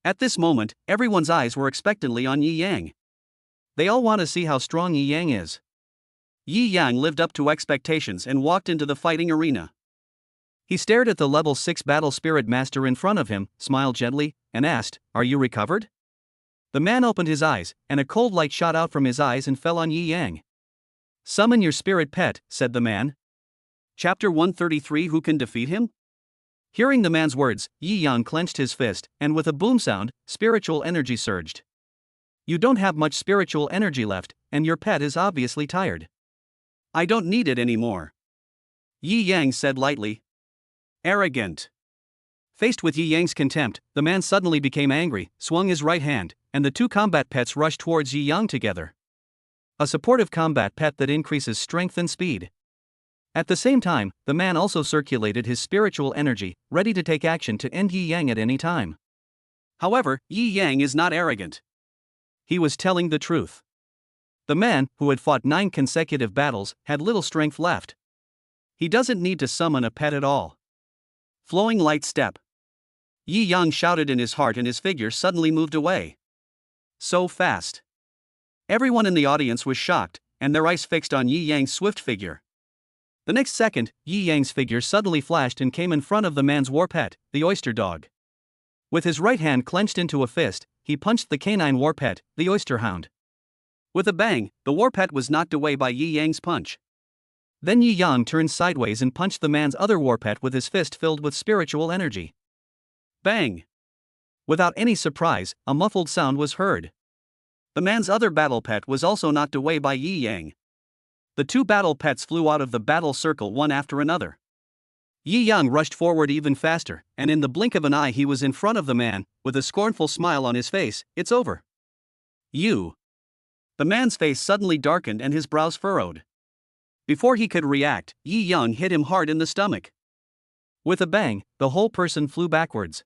At this moment, everyone's eyes were expectantly on Yi Yang. They all want to see how strong Yi Yang is. Yi Yang lived up to expectations and walked into the fighting arena. He stared at the level 6 battle spirit master in front of him, smiled gently, and asked, "Are you recovered?" The man opened his eyes, and a cold light shot out from his eyes and fell on Yi Yang. "Summon your spirit pet," said the man. Chapter 133 Who can defeat him? Hearing the man's words, Yi Yang clenched his fist, and with a boom sound, spiritual energy surged. You don't have much spiritual energy left, and your pet is obviously tired. I don't need it anymore. Yi Yang said lightly. Arrogant. Faced with Yi Yang's contempt, the man suddenly became angry, swung his right hand, and the two combat pets rushed towards Yi Yang together. A supportive combat pet that increases strength and speed. At the same time, the man also circulated his spiritual energy, ready to take action to end Yi Yang at any time. However, Yi Yang is not arrogant. He was telling the truth. The man, who had fought 9 consecutive battles, had little strength left. He doesn't need to summon a pet at all. Flowing light step. Yi Yang shouted in his heart and his figure suddenly moved away. So fast. Everyone in the audience was shocked, and their eyes fixed on Yi Yang's swift figure. The next second, Yi Yang's figure suddenly flashed and came in front of the man's war pet, the oyster dog. With his right hand clenched into a fist, he punched the canine war pet, the oyster hound. With a bang, the war pet was knocked away by Yi Yang's punch. Then Yi Yang turned sideways and punched the man's other war pet with his fist filled with spiritual energy. Bang! Without any surprise, a muffled sound was heard. The man's other battle pet was also knocked away by Yi Yang. The two battle pets flew out of the battle circle one after another. Yi Yang rushed forward even faster, and in the blink of an eye he was in front of the man, with a scornful smile on his face. It's over. You. The man's face suddenly darkened and his brows furrowed. Before he could react, Yi Yang hit him hard in the stomach. With a bang, the whole person flew backwards.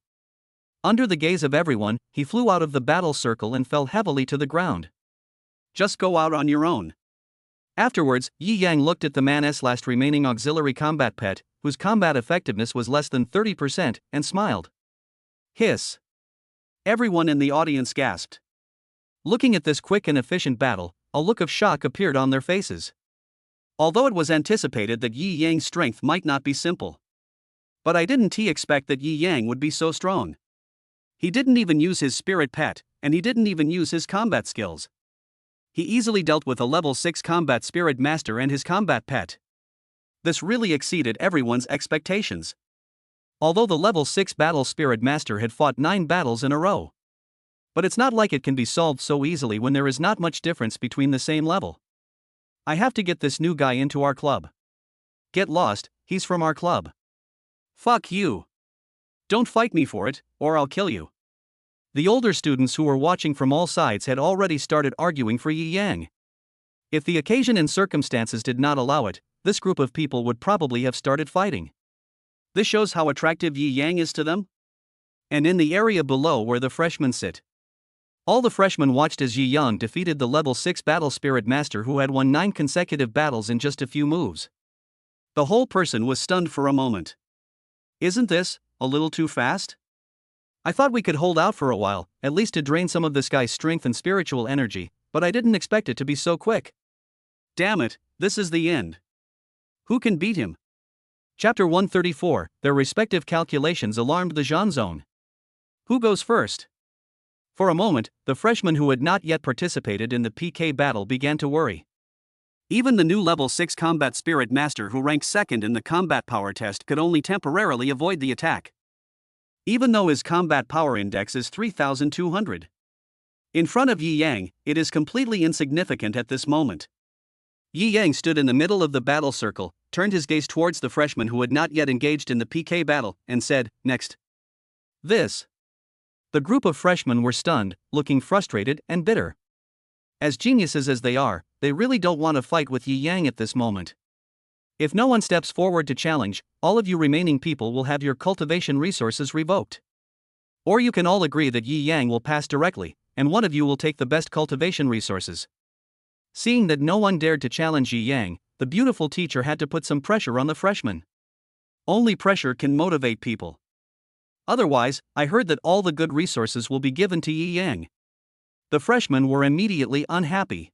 Under the gaze of everyone, he flew out of the battle circle and fell heavily to the ground. Just go out on your own. Afterwards, Yi Yang looked at the man's last remaining auxiliary combat pet, whose combat effectiveness was less than 30%, and smiled. Hiss. Everyone in the audience gasped. Looking at this quick and efficient battle, a look of shock appeared on their faces. Although it was anticipated that Yi Yang's strength might not be simple. But I didn't expect that Yi Yang would be so strong. He didn't even use his spirit pet, and he didn't even use his combat skills. He easily dealt with a level 6 combat spirit master and his combat pet. This really exceeded everyone's expectations. Although the level 6 battle spirit master had fought 9 battles in a row. But it's not like it can be solved so easily when there is not much difference between the same level. I have to get this new guy into our club. Get lost, he's from our club. Fuck you. Don't fight me for it, or I'll kill you. The older students who were watching from all sides had already started arguing for Yi Yang. If the occasion and circumstances did not allow it, this group of people would probably have started fighting. This shows how attractive Yi Yang is to them. And in the area below where the freshmen sit. All the freshmen watched as Yi Yang defeated the level 6 battle spirit master who had won 9 consecutive battles in just a few moves. The whole person was stunned for a moment. Isn't this a little too fast? I thought we could hold out for a while, at least to drain some of this guy's strength and spiritual energy, but I didn't expect it to be so quick. Damn it, this is the end. Who can beat him? Chapter 134, Their respective calculations alarmed the Zhan zone. Who goes first? For a moment, the freshmen who had not yet participated in the PK battle began to worry. Even the new level 6 combat spirit master who ranked second in the combat power test could only temporarily avoid the attack. Even though his combat power index is 3,200. In front of Yi Yang, it is completely insignificant at this moment. Yi Yang stood in the middle of the battle circle, turned his gaze towards the freshman who had not yet engaged in the PK battle, and said, "Next." This. The group of freshmen were stunned, looking frustrated and bitter. As geniuses as they are, they really don't want to fight with Yi Yang at this moment. If no one steps forward to challenge, all of you remaining people will have your cultivation resources revoked. Or you can all agree that Yi Yang will pass directly, and one of you will take the best cultivation resources. Seeing that no one dared to challenge Yi Yang, the beautiful teacher had to put some pressure on the freshman. Only pressure can motivate people. Otherwise, I heard that all the good resources will be given to Yi Yang. The freshmen were immediately unhappy.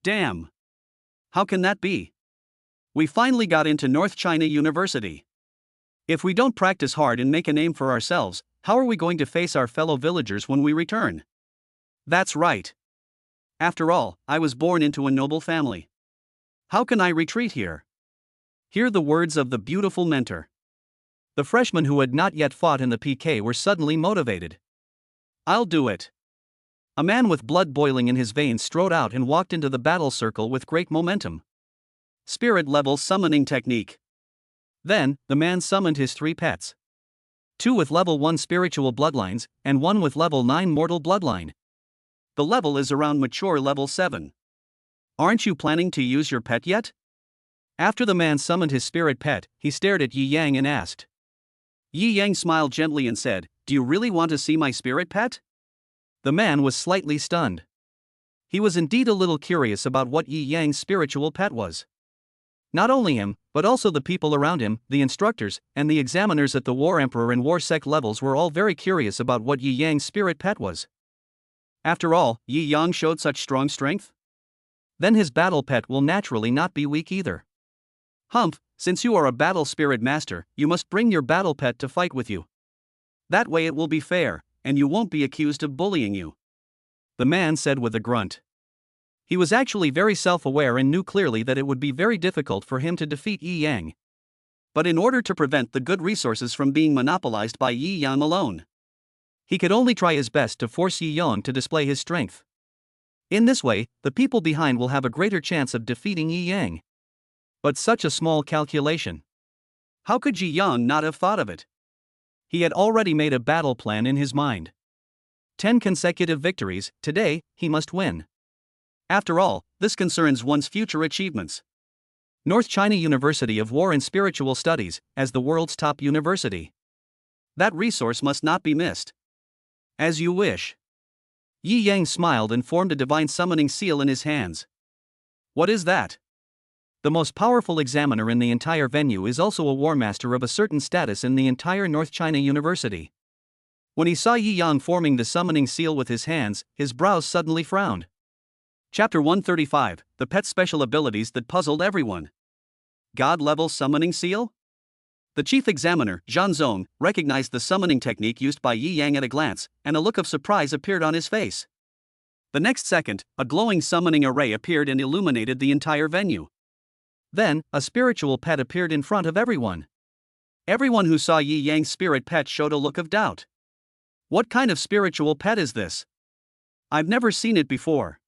Damn. How can that be? We finally got into North China University. If we don't practice hard and make a name for ourselves, how are we going to face our fellow villagers when we return? That's right. After all, I was born into a noble family. How can I retreat here? Hear the words of the beautiful mentor. The freshmen who had not yet fought in the PK were suddenly motivated. I'll do it. A man with blood boiling in his veins strode out and walked into the battle circle with great momentum. Spirit level summoning technique. Then, the man summoned his 3 pets. 2 with level 1 spiritual bloodlines, and 1 with level 9 mortal bloodline. The level is around mature level 7. Aren't you planning to use your pet yet? After the man summoned his spirit pet, he stared at Yi Yang and asked. Yi Yang smiled gently and said, "Do you really want to see my spirit pet?" The man was slightly stunned. He was indeed a little curious about what Yi Yang's spiritual pet was. Not only him, but also the people around him, the instructors, and the examiners at the War Emperor and War Sec levels were all very curious about what Yi Yang's spirit pet was. After all, Yi Yang showed such strong strength? Then his battle pet will naturally not be weak either. Humph, since you are a battle spirit master, you must bring your battle pet to fight with you. That way it will be fair, and you won't be accused of bullying you. The man said with a grunt. He was actually very self-aware and knew clearly that it would be very difficult for him to defeat Yi Yang. But in order to prevent the good resources from being monopolized by Yi Yang alone, he could only try his best to force Yi Yang to display his strength. In this way, the people behind will have a greater chance of defeating Yi Yang. But such a small calculation. How could Ji Yang not have thought of it? He had already made a battle plan in his mind. 10 consecutive victories, today, he must win. After all, this concerns one's future achievements. North China University of War and Spiritual Studies, as the world's top university. That resource must not be missed. As you wish. Yi Yang smiled and formed a divine summoning seal in his hands. What is that? The most powerful examiner in the entire venue is also a war master of a certain status in the entire North China University. When he saw Yi Yang forming the summoning seal with his hands, his brows suddenly frowned. Chapter 135, The Pet Special Abilities That Puzzled Everyone. God-level summoning seal? The chief examiner, Zhang Zong, recognized the summoning technique used by Yi Yang at a glance, and a look of surprise appeared on his face. The next second, a glowing summoning array appeared and illuminated the entire venue. Then, a spiritual pet appeared in front of everyone. Everyone who saw Yi Yang's spirit pet showed a look of doubt. What kind of spiritual pet is this? I've never seen it before.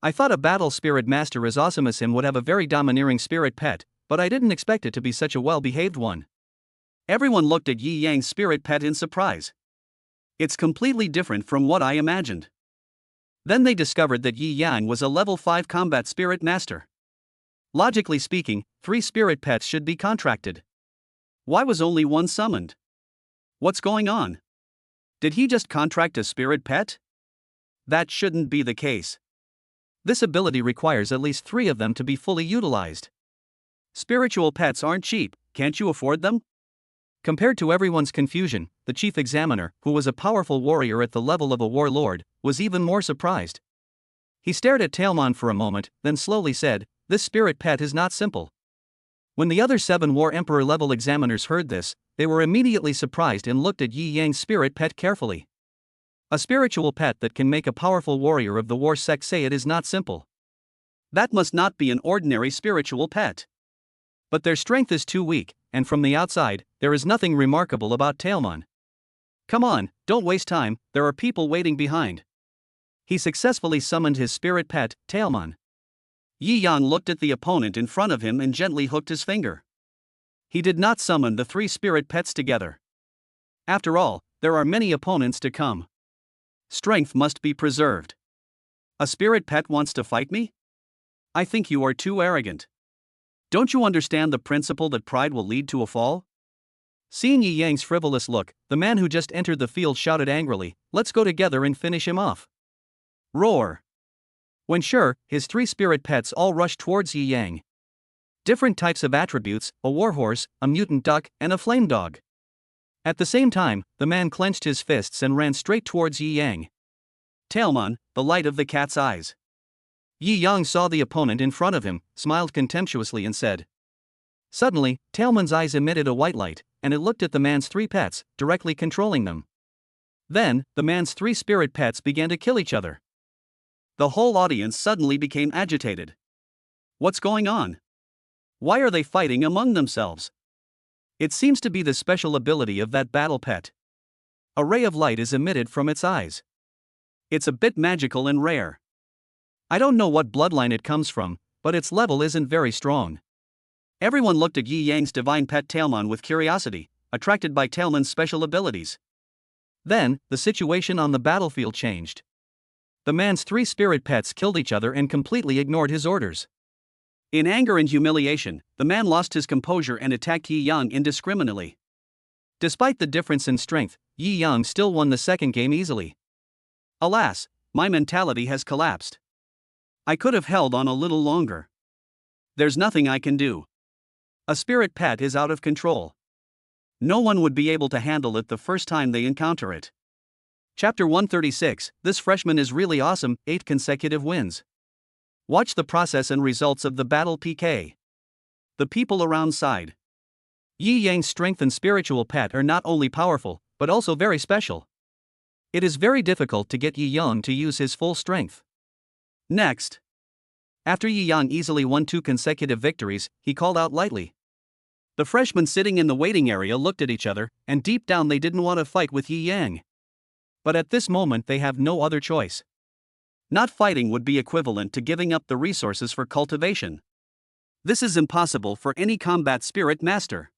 I thought a battle spirit master as awesome as him would have a very domineering spirit pet, but I didn't expect it to be such a well-behaved one. Everyone looked at Yi Yang's spirit pet in surprise. It's completely different from what I imagined. Then they discovered that Yi Yang was a level 5 combat spirit master. Logically speaking, 3 spirit pets should be contracted. Why was only one summoned? What's going on? Did he just contract a spirit pet? That shouldn't be the case. This ability requires at least 3 of them to be fully utilized. Spiritual pets aren't cheap, can't you afford them? Compared to everyone's confusion, the chief examiner, who was a powerful warrior at the level of a warlord, was even more surprised. He stared at Tailmon for a moment, then slowly said, "This spirit pet is not simple." When the other 7 War Emperor level examiners heard this, they were immediately surprised and looked at Yi Yang's spirit pet carefully. A spiritual pet that can make a powerful warrior of the war sect say it is not simple. That must not be an ordinary spiritual pet. But their strength is too weak, and from the outside, there is nothing remarkable about Tailmon. Come on, don't waste time, there are people waiting behind. He successfully summoned his spirit pet, Tailmon. Yi Yang looked at the opponent in front of him and gently hooked his finger. He did not summon the 3 spirit pets together. After all, there are many opponents to come. Strength must be preserved. A spirit pet wants to fight me? I think you are too arrogant. Don't you understand the principle that pride will lead to a fall? Seeing Yi Yang's frivolous look, the man who just entered the field shouted angrily, "Let's go together and finish him off." Roar. When sure, his 3 spirit pets all rushed towards Yi Yang. Different types of attributes, a warhorse, a mutant duck, and a flame dog. At the same time, the man clenched his fists and ran straight towards Yi Yang. Tailmon, the light of the cat's eyes. Yi Yang saw the opponent in front of him, smiled contemptuously and said. Suddenly, Tailmon's eyes emitted a white light, and it looked at the man's 3 pets, directly controlling them. Then, the man's 3 spirit pets began to kill each other. The whole audience suddenly became agitated. What's going on? Why are they fighting among themselves? It seems to be the special ability of that battle pet. A ray of light is emitted from its eyes. It's a bit magical and rare. I don't know what bloodline it comes from, but its level isn't very strong. Everyone looked at Yi Yang's divine pet Tailmon with curiosity, attracted by Tailmon's special abilities. Then, the situation on the battlefield changed. The man's 3 spirit pets killed each other and completely ignored his orders. In anger and humiliation, the man lost his composure and attacked Yi Yang indiscriminately. Despite the difference in strength, Yi Yang still won the second game easily. Alas, my mentality has collapsed. I could have held on a little longer. There's nothing I can do. A spirit pet is out of control. No one would be able to handle it the first time they encounter it. Chapter 136, This freshman is really awesome, 8 consecutive wins. Watch the process and results of the battle PK. The people around sighed. Yi Yang's strength and spiritual pet are not only powerful, but also very special. It is very difficult to get Yi Yang to use his full strength. Next. After Yi Yang easily won 2 consecutive victories, he called out lightly. The freshmen sitting in the waiting area looked at each other, and deep down they didn't want to fight with Yi Yang. But at this moment they have no other choice. Not fighting would be equivalent to giving up the resources for cultivation. This is impossible for any combat spirit master.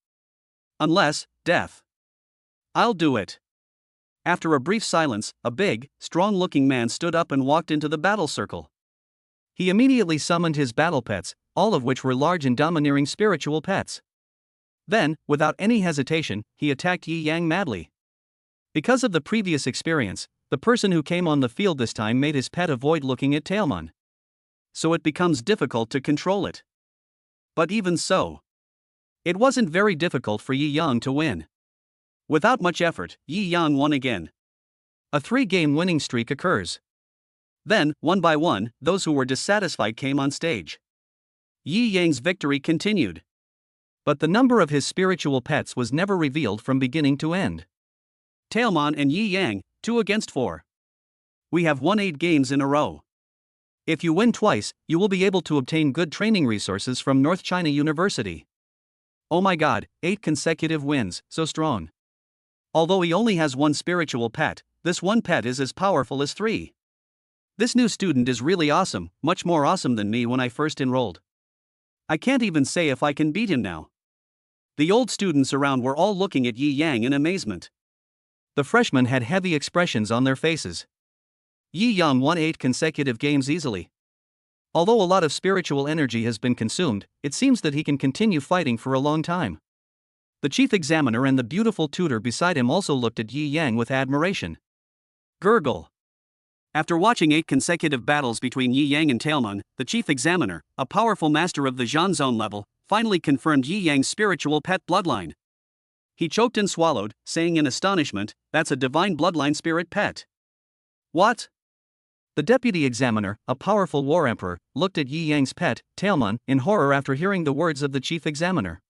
Unless, death. I'll do it. After a brief silence, a big, strong-looking man stood up and walked into the battle circle. He immediately summoned his battle pets, all of which were large and domineering spiritual pets. Then, without any hesitation, he attacked Yi Yang madly. Because of the previous experience, the person who came on the field this time made his pet avoid looking at Tailmon. So it becomes difficult to control it. But even so, it wasn't very difficult for Yi Yang to win. Without much effort, Yi Yang won again. A 3-game winning streak occurs. Then, one by one, those who were dissatisfied came on stage. Yi Yang's victory continued. But the number of his spiritual pets was never revealed from beginning to end. Tailmon and Yi Yang, 2 against 4. We have won 8 games in a row. If you win twice, you will be able to obtain good training resources from North China University. Oh my god, 8 consecutive wins, so strong. Although he only has 1 spiritual pet, this one pet is as powerful as 3. This new student is really awesome, much more awesome than me when I first enrolled. I can't even say if I can beat him now. The old students around were all looking at Yi Yang in amazement. The freshmen had heavy expressions on their faces. Yi Yang won 8 consecutive games easily. Although a lot of spiritual energy has been consumed, it seems that he can continue fighting for a long time. The chief examiner and the beautiful tutor beside him also looked at Yi Yang with admiration. Gurgle. After watching 8 consecutive battles between Yi Yang and Tailmon, the chief examiner, a powerful master of the Zhan Zone level, finally confirmed Yi Yang's spiritual pet bloodline. He choked and swallowed, saying in astonishment, "That's a divine bloodline spirit pet." What? The deputy examiner, a powerful war emperor, looked at Yi Yang's pet, Tailmon, in horror after hearing the words of the chief examiner.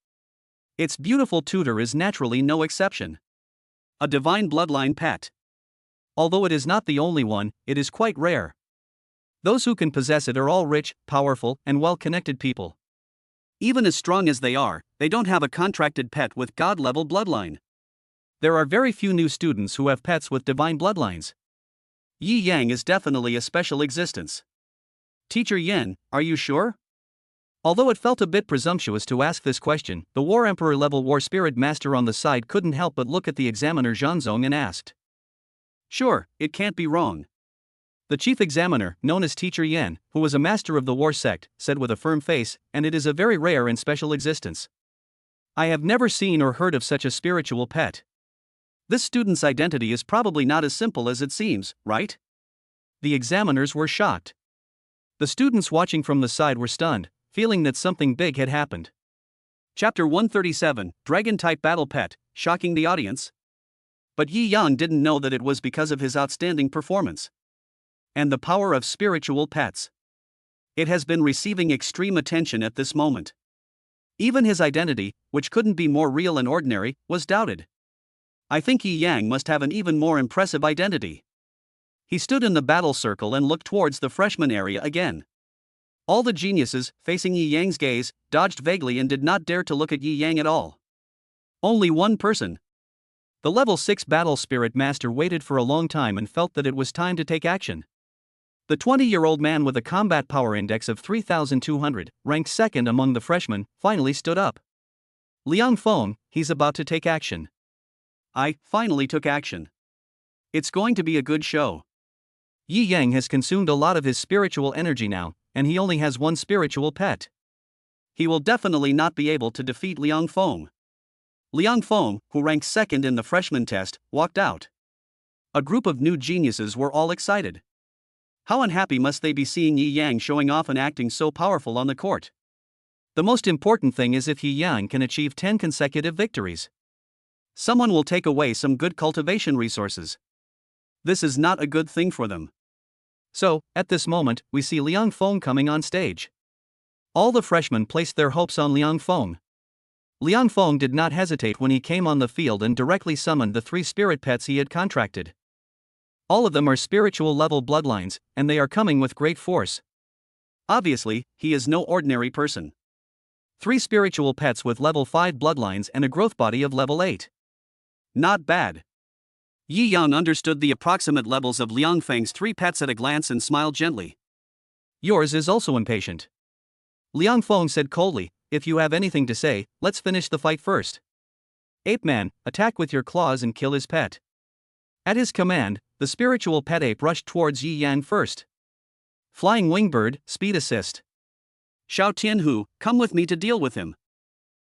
Its beautiful tutor is naturally no exception. A divine bloodline pet. Although it is not the only one, it is quite rare. Those who can possess it are all rich, powerful, and well-connected people. Even as strong as they are, they don't have a contracted pet with god-level bloodline. There are very few new students who have pets with divine bloodlines. Yi Yang is definitely a special existence. Teacher Yin, are you sure? Although it felt a bit presumptuous to ask this question, the War Emperor level War Spirit Master on the side couldn't help but look at the examiner Zhanzong and asked. Sure, it can't be wrong. The chief examiner, known as Teacher Yin, who was a master of the war sect, said with a firm face, and it is a very rare and special existence. I have never seen or heard of such a spiritual pet. This student's identity is probably not as simple as it seems, right? The examiners were shocked. The students watching from the side were stunned, feeling that something big had happened. Chapter 137, Dragon-type Battle Pet, shocking the audience. But Yi Yang didn't know that it was because of his outstanding performance. And the power of spiritual pets. It has been receiving extreme attention at this moment. Even his identity, which couldn't be more real and ordinary, was doubted. I think Yi Yang must have an even more impressive identity. He stood in the battle circle and looked towards the freshman area again. All the geniuses, facing Yi Yang's gaze, dodged vaguely and did not dare to look at Yi Yang at all. Only one person. The level 6 battle spirit master waited for a long time and felt that it was time to take action. The 20-year-old man with a combat power index of 3,200, ranked second among the freshmen, finally stood up. Liang Feng, he's about to take action. I finally took action. It's going to be a good show. Yi Yang has consumed a lot of his spiritual energy now, and he only has 1 spiritual pet. He will definitely not be able to defeat Liang Feng. Liang Feng, who ranked second in the freshman test, walked out. A group of new geniuses were all excited. How unhappy must they be seeing Yi Yang showing off and acting so powerful on the court? The most important thing is if Yi Yang can achieve 10 consecutive victories. Someone will take away some good cultivation resources. This is not a good thing for them. So, at this moment, we see Liang Feng coming on stage. All the freshmen placed their hopes on Liang Feng. Liang Feng did not hesitate when he came on the field and directly summoned the 3 spirit pets he had contracted. All of them are spiritual level bloodlines, and they are coming with great force. Obviously, he is no ordinary person. 3 spiritual pets with level 5 bloodlines and a growth body of level 8. Not bad. Yi Yang understood the approximate levels of Liang Feng's three pets at a glance and smiled gently. Yours is also impatient. Liang Feng said coldly, if you have anything to say, let's finish the fight first. Ape Man, attack with your claws and kill his pet. At his command, the spiritual pet ape rushed towards Yi Yang first. Flying Wingbird, speed assist. Xiao Tianhu, come with me to deal with him.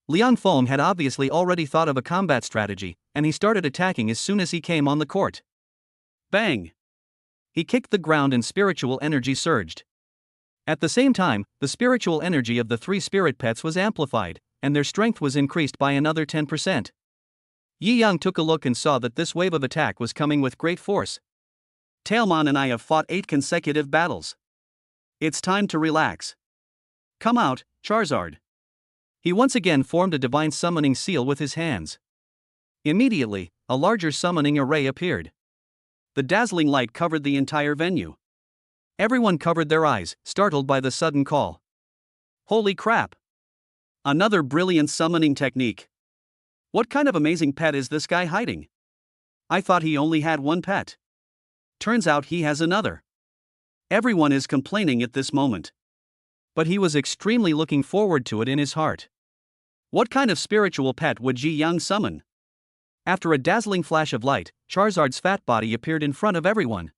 Liang Feng had obviously already thought of a combat strategy, and he started attacking as soon as he came on the court. Bang! He kicked the ground and spiritual energy surged. At the same time, the spiritual energy of the three spirit pets was amplified, and their strength was increased by another 10%. Yi Yang took a look and saw that this wave of attack was coming with great force. Tailmon and I have fought 8 consecutive battles. It's time to relax. Come out, Charizard. He once again formed a divine summoning seal with his hands. Immediately, a larger summoning array appeared. The dazzling light covered the entire venue. Everyone covered their eyes, startled by the sudden call. Holy crap! Another brilliant summoning technique. What kind of amazing pet is this guy hiding? I thought he only had one pet. Turns out he has another. Everyone is complaining at this moment. But he was extremely looking forward to it in his heart. What kind of spiritual pet would Yi Yang summon? After a dazzling flash of light, Charizard's fat body appeared in front of everyone.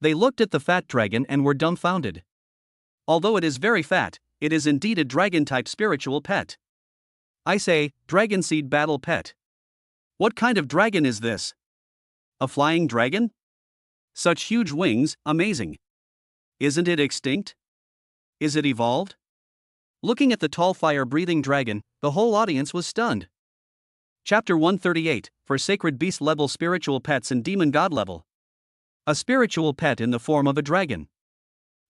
They looked at the fat dragon and were dumbfounded. Although it is very fat, it is indeed a dragon-type spiritual pet. I say, Dragon Seed Battle Pet. What kind of dragon is this? A flying dragon? Such huge wings, amazing. Isn't it extinct? Is it evolved? Looking at the tall fire-breathing dragon, the whole audience was stunned. Chapter 138, for Sacred Beast level spiritual pets and Demon God level. A spiritual pet in the form of a dragon.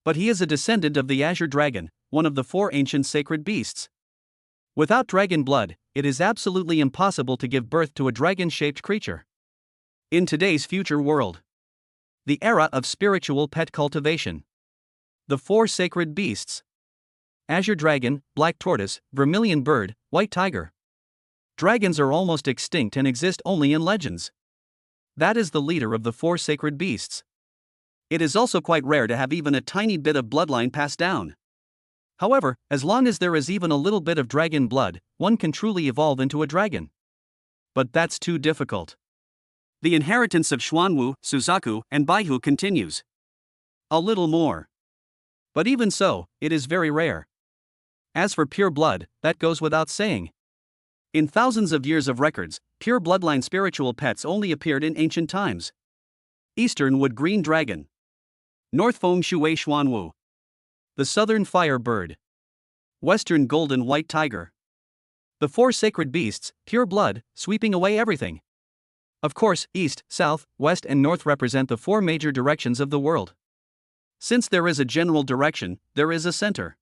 But he is a descendant of the Azure Dragon, one of the 4 ancient sacred beasts. Without dragon blood, it is absolutely impossible to give birth to a dragon-shaped creature. In today's future world, the era of spiritual pet cultivation. The 4 sacred beasts: Azure Dragon, Black Tortoise, Vermilion Bird, White Tiger. Dragons are almost extinct and exist only in legends. That is the leader of the 4 sacred beasts. It is also quite rare to have even a tiny bit of bloodline passed down. However, as long as there is even a little bit of dragon blood, one can truly evolve into a dragon. But that's too difficult. The inheritance of Xuanwu, Suzaku, and Baihu continues. A little more. But even so, it is very rare. As for pure blood, that goes without saying. In thousands of years of records, pure bloodline spiritual pets only appeared in ancient times. Eastern Wood Green Dragon. North Feng Shui Xuanwu. The Southern Fire Bird. Western Golden White Tiger. The 4 sacred beasts, pure blood, sweeping away everything. Of course, East, South, West and North represent the 4 major directions of the world. Since there is a general direction, there is a center.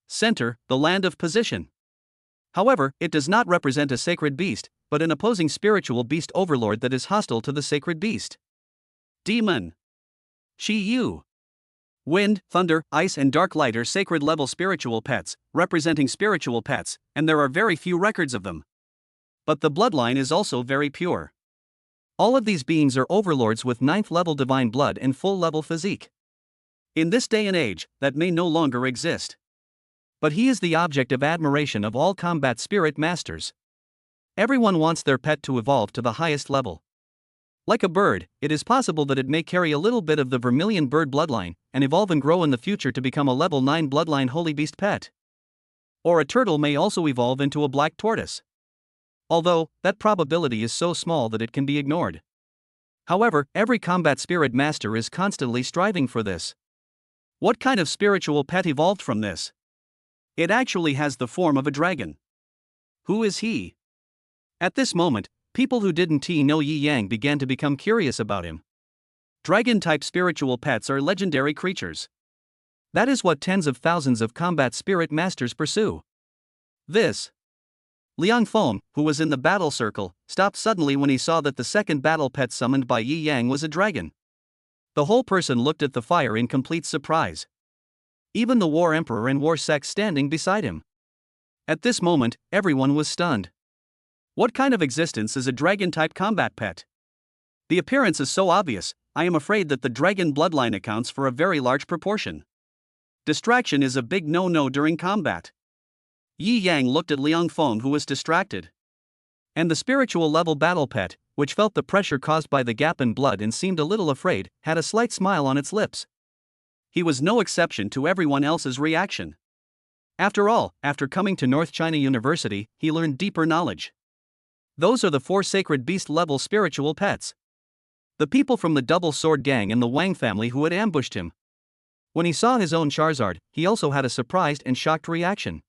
Center, the land of position. However, it does not represent a sacred beast, but an opposing spiritual beast overlord that is hostile to the sacred beast. Demon. Shi Yu. Wind, thunder, ice and dark light are sacred level spiritual pets, representing spiritual pets, and there are very few records of them. But the bloodline is also very pure. All of these beings are overlords with 9th level divine blood and full level physique. In this day and age, that may no longer exist. But he is the object of admiration of all combat spirit masters. Everyone wants their pet to evolve to the highest level. Like a bird, it is possible that it may carry a little bit of the Vermilion Bird bloodline, and evolve and grow in the future to become a level 9 bloodline holy beast pet. Or a turtle may also evolve into a black tortoise. Although, that probability is so small that it can be ignored. However, every combat spirit master is constantly striving for this. What kind of spiritual pet evolved from this? It actually has the form of a dragon. Who is he? At this moment, people who didn't know Yi Yang began to become curious about him. Dragon-type spiritual pets are legendary creatures. That is what tens of thousands of combat spirit masters pursue. This. Liang Feng, who was in the battle circle, stopped suddenly when he saw that the second battle pet summoned by Yi Yang was a dragon. The whole person looked at the fire in complete surprise. Even the War Emperor and War Sect standing beside him. At this moment, everyone was stunned. What kind of existence is a dragon-type combat pet? The appearance is so obvious, I am afraid that the dragon bloodline accounts for a very large proportion. Distraction is a big no-no during combat. Yi Yang looked at Liang Feng, who was distracted. And the spiritual level battle pet, which felt the pressure caused by the gap in blood and seemed a little afraid, had a slight smile on its lips. He was no exception to everyone else's reaction. After all, after coming to North China University, he learned deeper knowledge. Those are the 4 sacred beast level spiritual pets. The people from the Double Sword Gang and the Wang family who had ambushed him. When he saw his own Charizard, he also had a surprised and shocked reaction.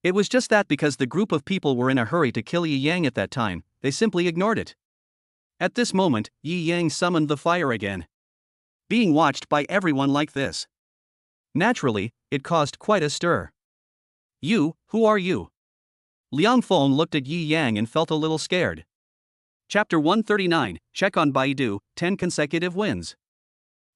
It was just that because the group of people were in a hurry to kill Yi Yang at that time, they simply ignored it. At this moment, Yi Yang summoned the fire again. Being watched by everyone like this. Naturally, it caused quite a stir. You, who are you? Liang Feng looked at Yi Yang and felt a little scared. Chapter 139, Check on Baidu, 10 consecutive wins.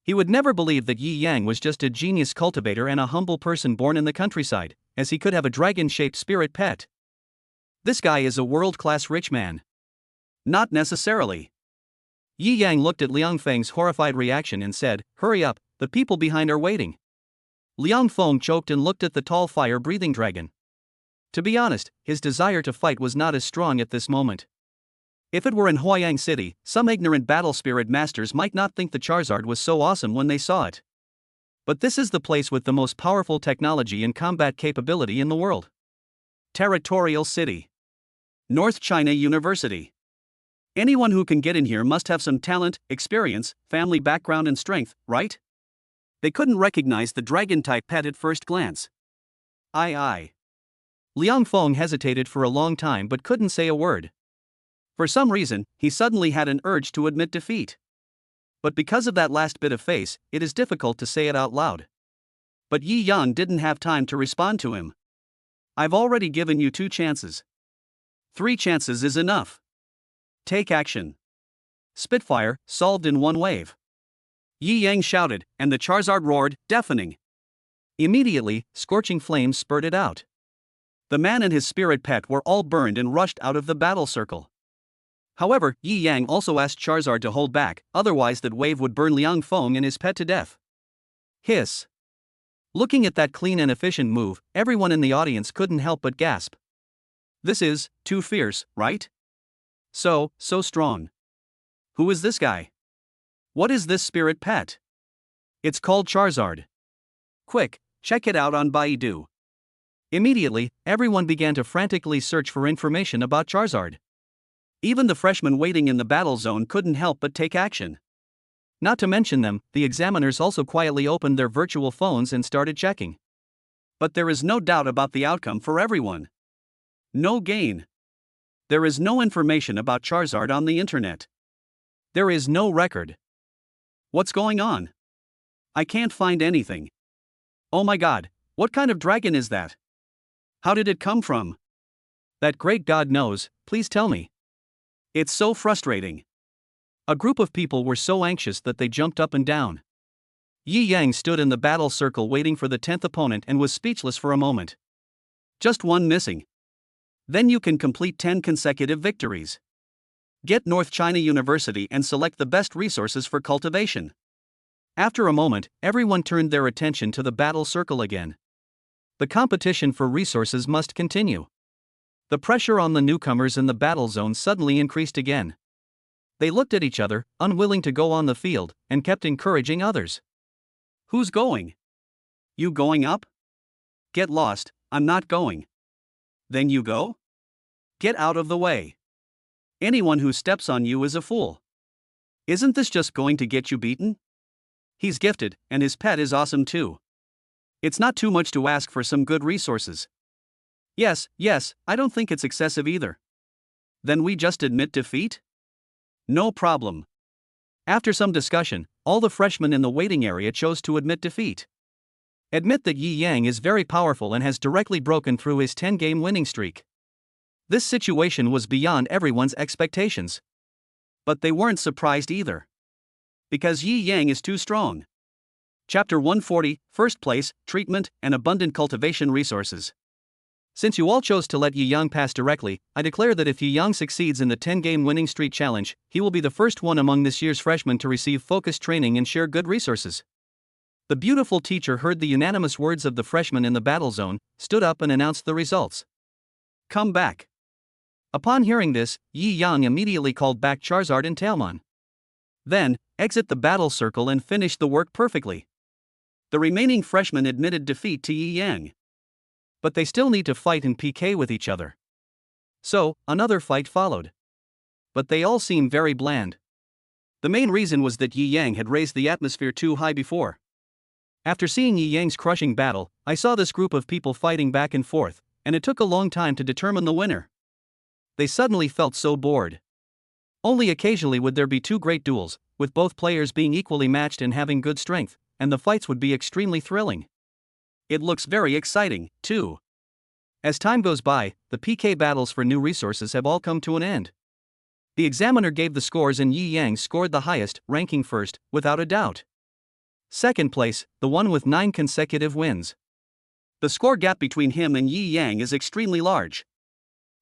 He would never believe that Yi Yang was just a genius cultivator and a humble person born in the countryside, as he could have a dragon-shaped spirit pet. This guy is a world-class rich man. Not necessarily. Yi Yang looked at Liang Feng's horrified reaction and said, "Hurry up, the people behind are waiting." Liang Feng choked and looked at the tall fire-breathing dragon. To be honest, his desire to fight was not as strong at this moment. If it were in Huayang City, some ignorant battle spirit masters might not think the Charizard was so awesome when they saw it. But this is the place with the most powerful technology and combat capability in the world. Territorial City. North China University. Anyone who can get in here must have some talent, experience, family background and strength, right? They couldn't recognize the dragon-type pet at first glance. Aye. Liang Feng hesitated for a long time but couldn't say a word. For some reason, he suddenly had an urge to admit defeat. But because of that last bit of face, it is difficult to say it out loud. But Yi Yang didn't have time to respond to him. I've already given you 2 chances. 3 chances is enough. Take action. Spitfire, solved in one wave. Yi Yang shouted, and the Charizard roared, deafening. Immediately, scorching flames spurted out. The man and his spirit pet were all burned and rushed out of the battle circle. However, Yi Yang also asked Charizard to hold back, otherwise that wave would burn Liang Feng and his pet to death. Hiss. Looking at that clean and efficient move, everyone in the audience couldn't help but gasp. This is too fierce, right? So strong. Who is this guy? What is this spirit pet? It's called Charizard. Quick, check it out on Baidu. Immediately, everyone began to frantically search for information about Charizard. Even the freshmen waiting in the battle zone couldn't help but take action. Not to mention them, the examiners also quietly opened their virtual phones and started checking. But there is no doubt about the outcome for everyone. No gain. There is no information about Charizard on the internet. There is no record. What's going on? I can't find anything. Oh my god, what kind of dragon is that? How did it come from? That great God knows, please tell me. It's so frustrating. A group of people were so anxious that they jumped up and down. Yi Yang stood in the battle circle waiting for the 10th opponent and was speechless for a moment. Just one missing. Then you can complete 10 consecutive victories. Get North China University and select the best resources for cultivation. After a moment, everyone turned their attention to the battle circle again. The competition for resources must continue. The pressure on the newcomers in the battle zone suddenly increased again. They looked at each other, unwilling to go on the field, and kept encouraging others. Who's going? You going up? Get lost, I'm not going. Then you go? Get out of the way. Anyone who steps on you is a fool. Isn't this just going to get you beaten? He's gifted, and his pet is awesome too. It's not too much to ask for some good resources. Yes, I don't think it's excessive either. Then we just admit defeat? No problem. After some discussion, all the freshmen in the waiting area chose to admit defeat. Admit that Yi Yang is very powerful and has directly broken through his 10-game winning streak. This situation was beyond everyone's expectations. But they weren't surprised either. Because Yi Yang is too strong. Chapter 140, First Place, Treatment, and Abundant Cultivation Resources. Since you all chose to let Yi Yang pass directly, I declare that if Yi Yang succeeds in the 10-game winning streak challenge, he will be the first one among this year's freshmen to receive focused training and share good resources. The beautiful teacher heard the unanimous words of the freshmen in the battle zone, stood up and announced the results. Come back. Upon hearing this, Yi Yang immediately called back Charizard and Tailmon. Then, exit the battle circle and finish the work perfectly. The remaining freshmen admitted defeat to Yi Yang. But they still need to fight in PK with each other. So, another fight followed. But they all seemed very bland. The main reason was that Yi Yang had raised the atmosphere too high before. After seeing Yi Yang's crushing battle, I saw this group of people fighting back and forth, and it took a long time to determine the winner. They suddenly felt so bored. Only occasionally would there be two great duels, with both players being equally matched and having good strength, and the fights would be extremely thrilling. It looks very exciting, too. As time goes by, the PK battles for new resources have all come to an end. The examiner gave the scores and Yi Yang scored the highest, ranking first, without a doubt. Second place, the one with 9 consecutive wins. The score gap between him and Yi Yang is extremely large.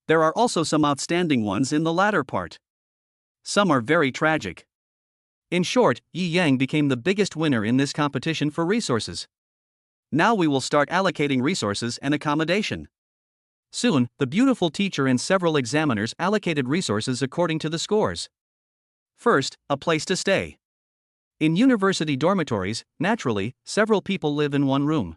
There are also some outstanding ones in the latter part. Some are very tragic. In short, Yi Yang became the biggest winner in this competition for resources. Now we will start allocating resources and accommodation. Soon, the beautiful teacher and several examiners allocated resources according to the scores. First, a place to stay. In university dormitories, naturally, several people live in one room.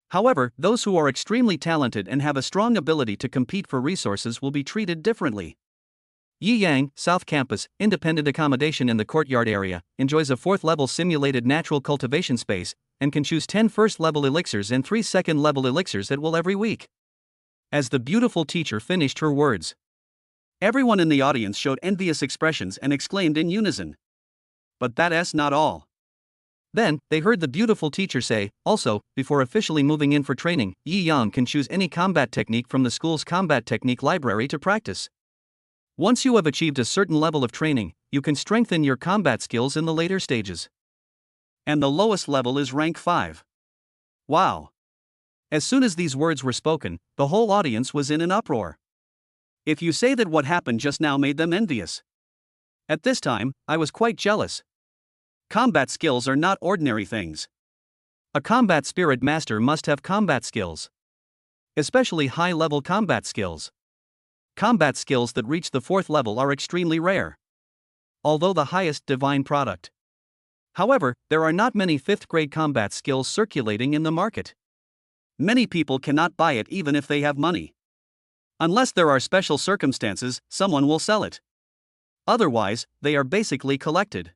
However, those who are extremely talented and have a strong ability to compete for resources will be treated differently. Yi Yang, South Campus, independent accommodation in the courtyard area, enjoys a 4th-level simulated natural cultivation space, and can choose 10 first-level elixirs and 3 second-level elixirs at will every week. As the beautiful teacher finished her words, everyone in the audience showed envious expressions and exclaimed in unison. But that's not all. Then, they heard the beautiful teacher say, also, before officially moving in for training, Yi Yang can choose any combat technique from the school's combat technique library to practice. Once you have achieved a certain level of training, you can strengthen your combat skills in the later stages. And the lowest level is rank 5. Wow! As soon as these words were spoken, the whole audience was in an uproar. If you say that what happened just now made them envious. At this time, I was quite jealous. Combat skills are not ordinary things. A combat spirit master must have combat skills. Especially high-level combat skills. Combat skills that reach the 4th level are extremely rare. Although the highest divine product. However, there are not many 5th-grade combat skills circulating in the market. Many people cannot buy it even if they have money. Unless there are special circumstances, someone will sell it. Otherwise, they are basically collected.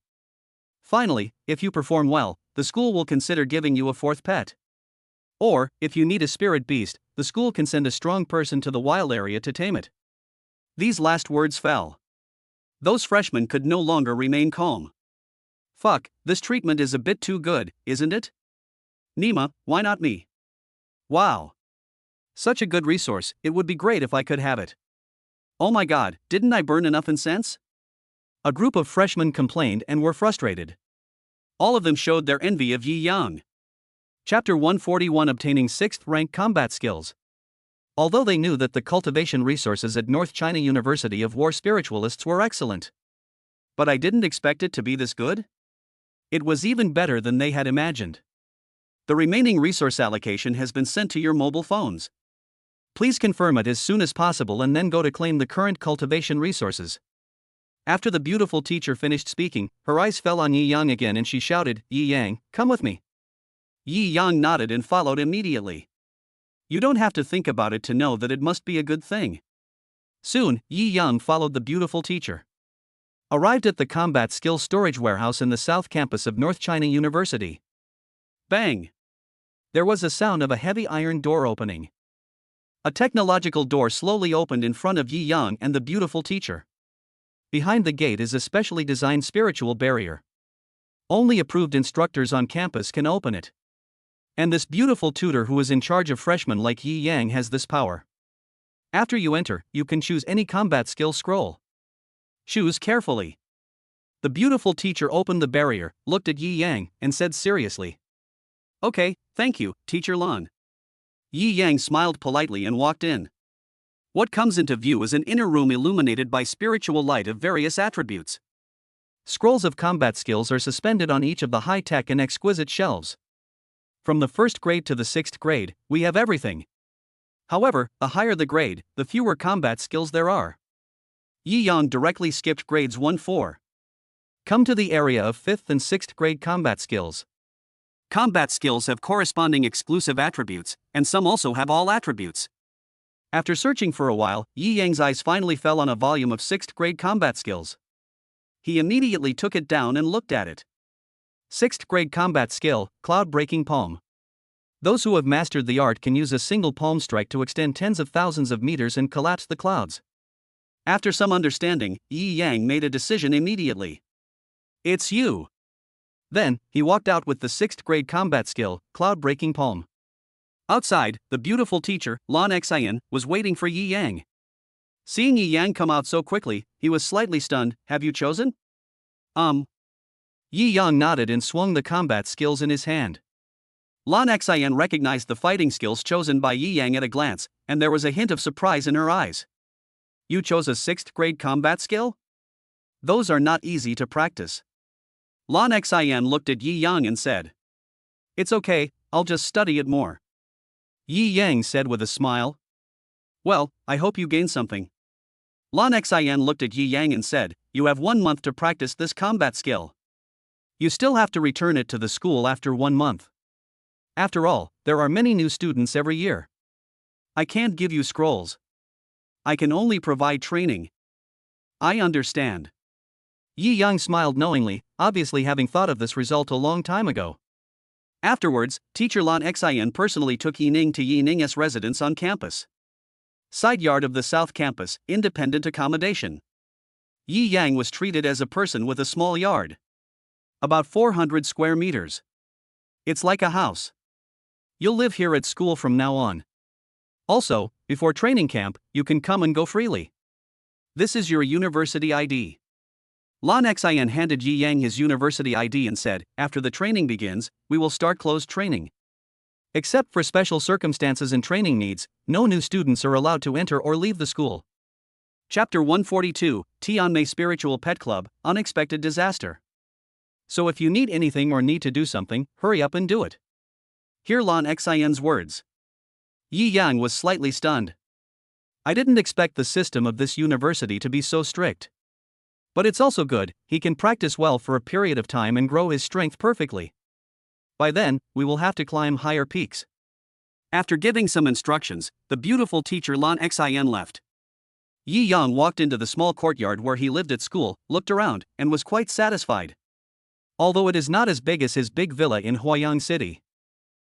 Finally, if you perform well, the school will consider giving you a 4th pet. Or, if you need a spirit beast, the school can send a strong person to the wild area to tame it. These last words fell. Those freshmen could no longer remain calm. Fuck, this treatment is a bit too good, isn't it? Nima, why not me? Wow! Such a good resource, it would be great if I could have it. Oh my god, didn't I burn enough incense? A group of freshmen complained and were frustrated. All of them showed their envy of Yi Yang. Chapter 141 Obtaining 6th rank combat skills. Although they knew that the cultivation resources at North China University of War Spiritualists were excellent. But I didn't expect it to be this good? It was even better than they had imagined. The remaining resource allocation has been sent to your mobile phones. Please confirm it as soon as possible and then go to claim the current cultivation resources. After the beautiful teacher finished speaking, her eyes fell on Yi Yang again and she shouted, Yi Yang, come with me. Yi Yang nodded and followed immediately. You don't have to think about it to know that it must be a good thing. Soon, Yi Yang followed the beautiful teacher. Arrived at the combat skills storage warehouse in the South Campus of North China University. Bang! There was a sound of a heavy iron door opening. A technological door slowly opened in front of Yi Yang and the beautiful teacher. Behind the gate is a specially designed spiritual barrier. Only approved instructors on campus can open it. And this beautiful tutor who is in charge of freshmen like Yi Yang has this power. After you enter, you can choose any combat skill scroll. Choose carefully. The beautiful teacher opened the barrier, looked at Yi Yang, and said seriously, Okay, thank you, Teacher Lan. Yi Yang smiled politely and walked in. What comes into view is an inner room illuminated by spiritual light of various attributes. Scrolls of combat skills are suspended on each of the high-tech and exquisite shelves. From the 1st grade to the 6th grade, we have everything. However, the higher the grade, the fewer combat skills there are. Yi Yang directly skipped grades 1-4. Come to the area of 5th and 6th grade combat skills. Combat skills have corresponding exclusive attributes, and some also have all attributes. After searching for a while, Yi Yang's eyes finally fell on a volume of 6th grade combat skills. He immediately took it down and looked at it. 6th grade combat skill, Cloud-Breaking Palm. Those who have mastered the art can use a single palm strike to extend tens of thousands of meters and collapse the clouds. After some understanding, Yi Yang made a decision immediately. It's you. Then, he walked out with the 6th grade combat skill, Cloud-Breaking Palm. Outside, the beautiful teacher, Lan Xian, was waiting for Yi Yang. Seeing Yi Yang come out so quickly, he was slightly stunned. Have you chosen? Yi Yang nodded and swung the combat skills in his hand. Lan Xian recognized the fighting skills chosen by Yi Yang at a glance, and there was a hint of surprise in her eyes. You chose a 6th grade combat skill? Those are not easy to practice. Lan Xian looked at Yi Yang and said, It's okay, I'll just study it more. Yi Yang said with a smile. Well, I hope you gain something. Lan Xian looked at Yi Yang and said, You have 1 month to practice this combat skill. You still have to return it to the school after 1 month. After all, there are many new students every year. I can't give you scrolls. I can only provide training. I understand. Yi Yang smiled knowingly, obviously having thought of this result a long time ago. Afterwards, teacher Lan Xian personally took Yi Ning to Yi Ning's residence on campus. Side yard of the South Campus, independent accommodation. Yi Yang was treated as a person with a small yard. About 400 square meters. It's like a house. You'll live here at school from now on. Also, before training camp, you can come and go freely. This is your university ID. Lan Xian handed Yi Yang his university ID and said, After the training begins, we will start closed training. Except for special circumstances and training needs, no new students are allowed to enter or leave the school. Chapter 142, Tianmei Spiritual Pet Club, Unexpected Disaster. So if you need anything or need to do something, hurry up and do it. Hear Lan Xian's words. Yi Yang was slightly stunned. I didn't expect the system of this university to be so strict. But it's also good, he can practice well for a period of time and grow his strength perfectly. By then, we will have to climb higher peaks. After giving some instructions, the beautiful teacher Lan Xian left. Yi Yang walked into the small courtyard where he lived at school, looked around, and was quite satisfied. Although it is not as big as his big villa in Huayang City.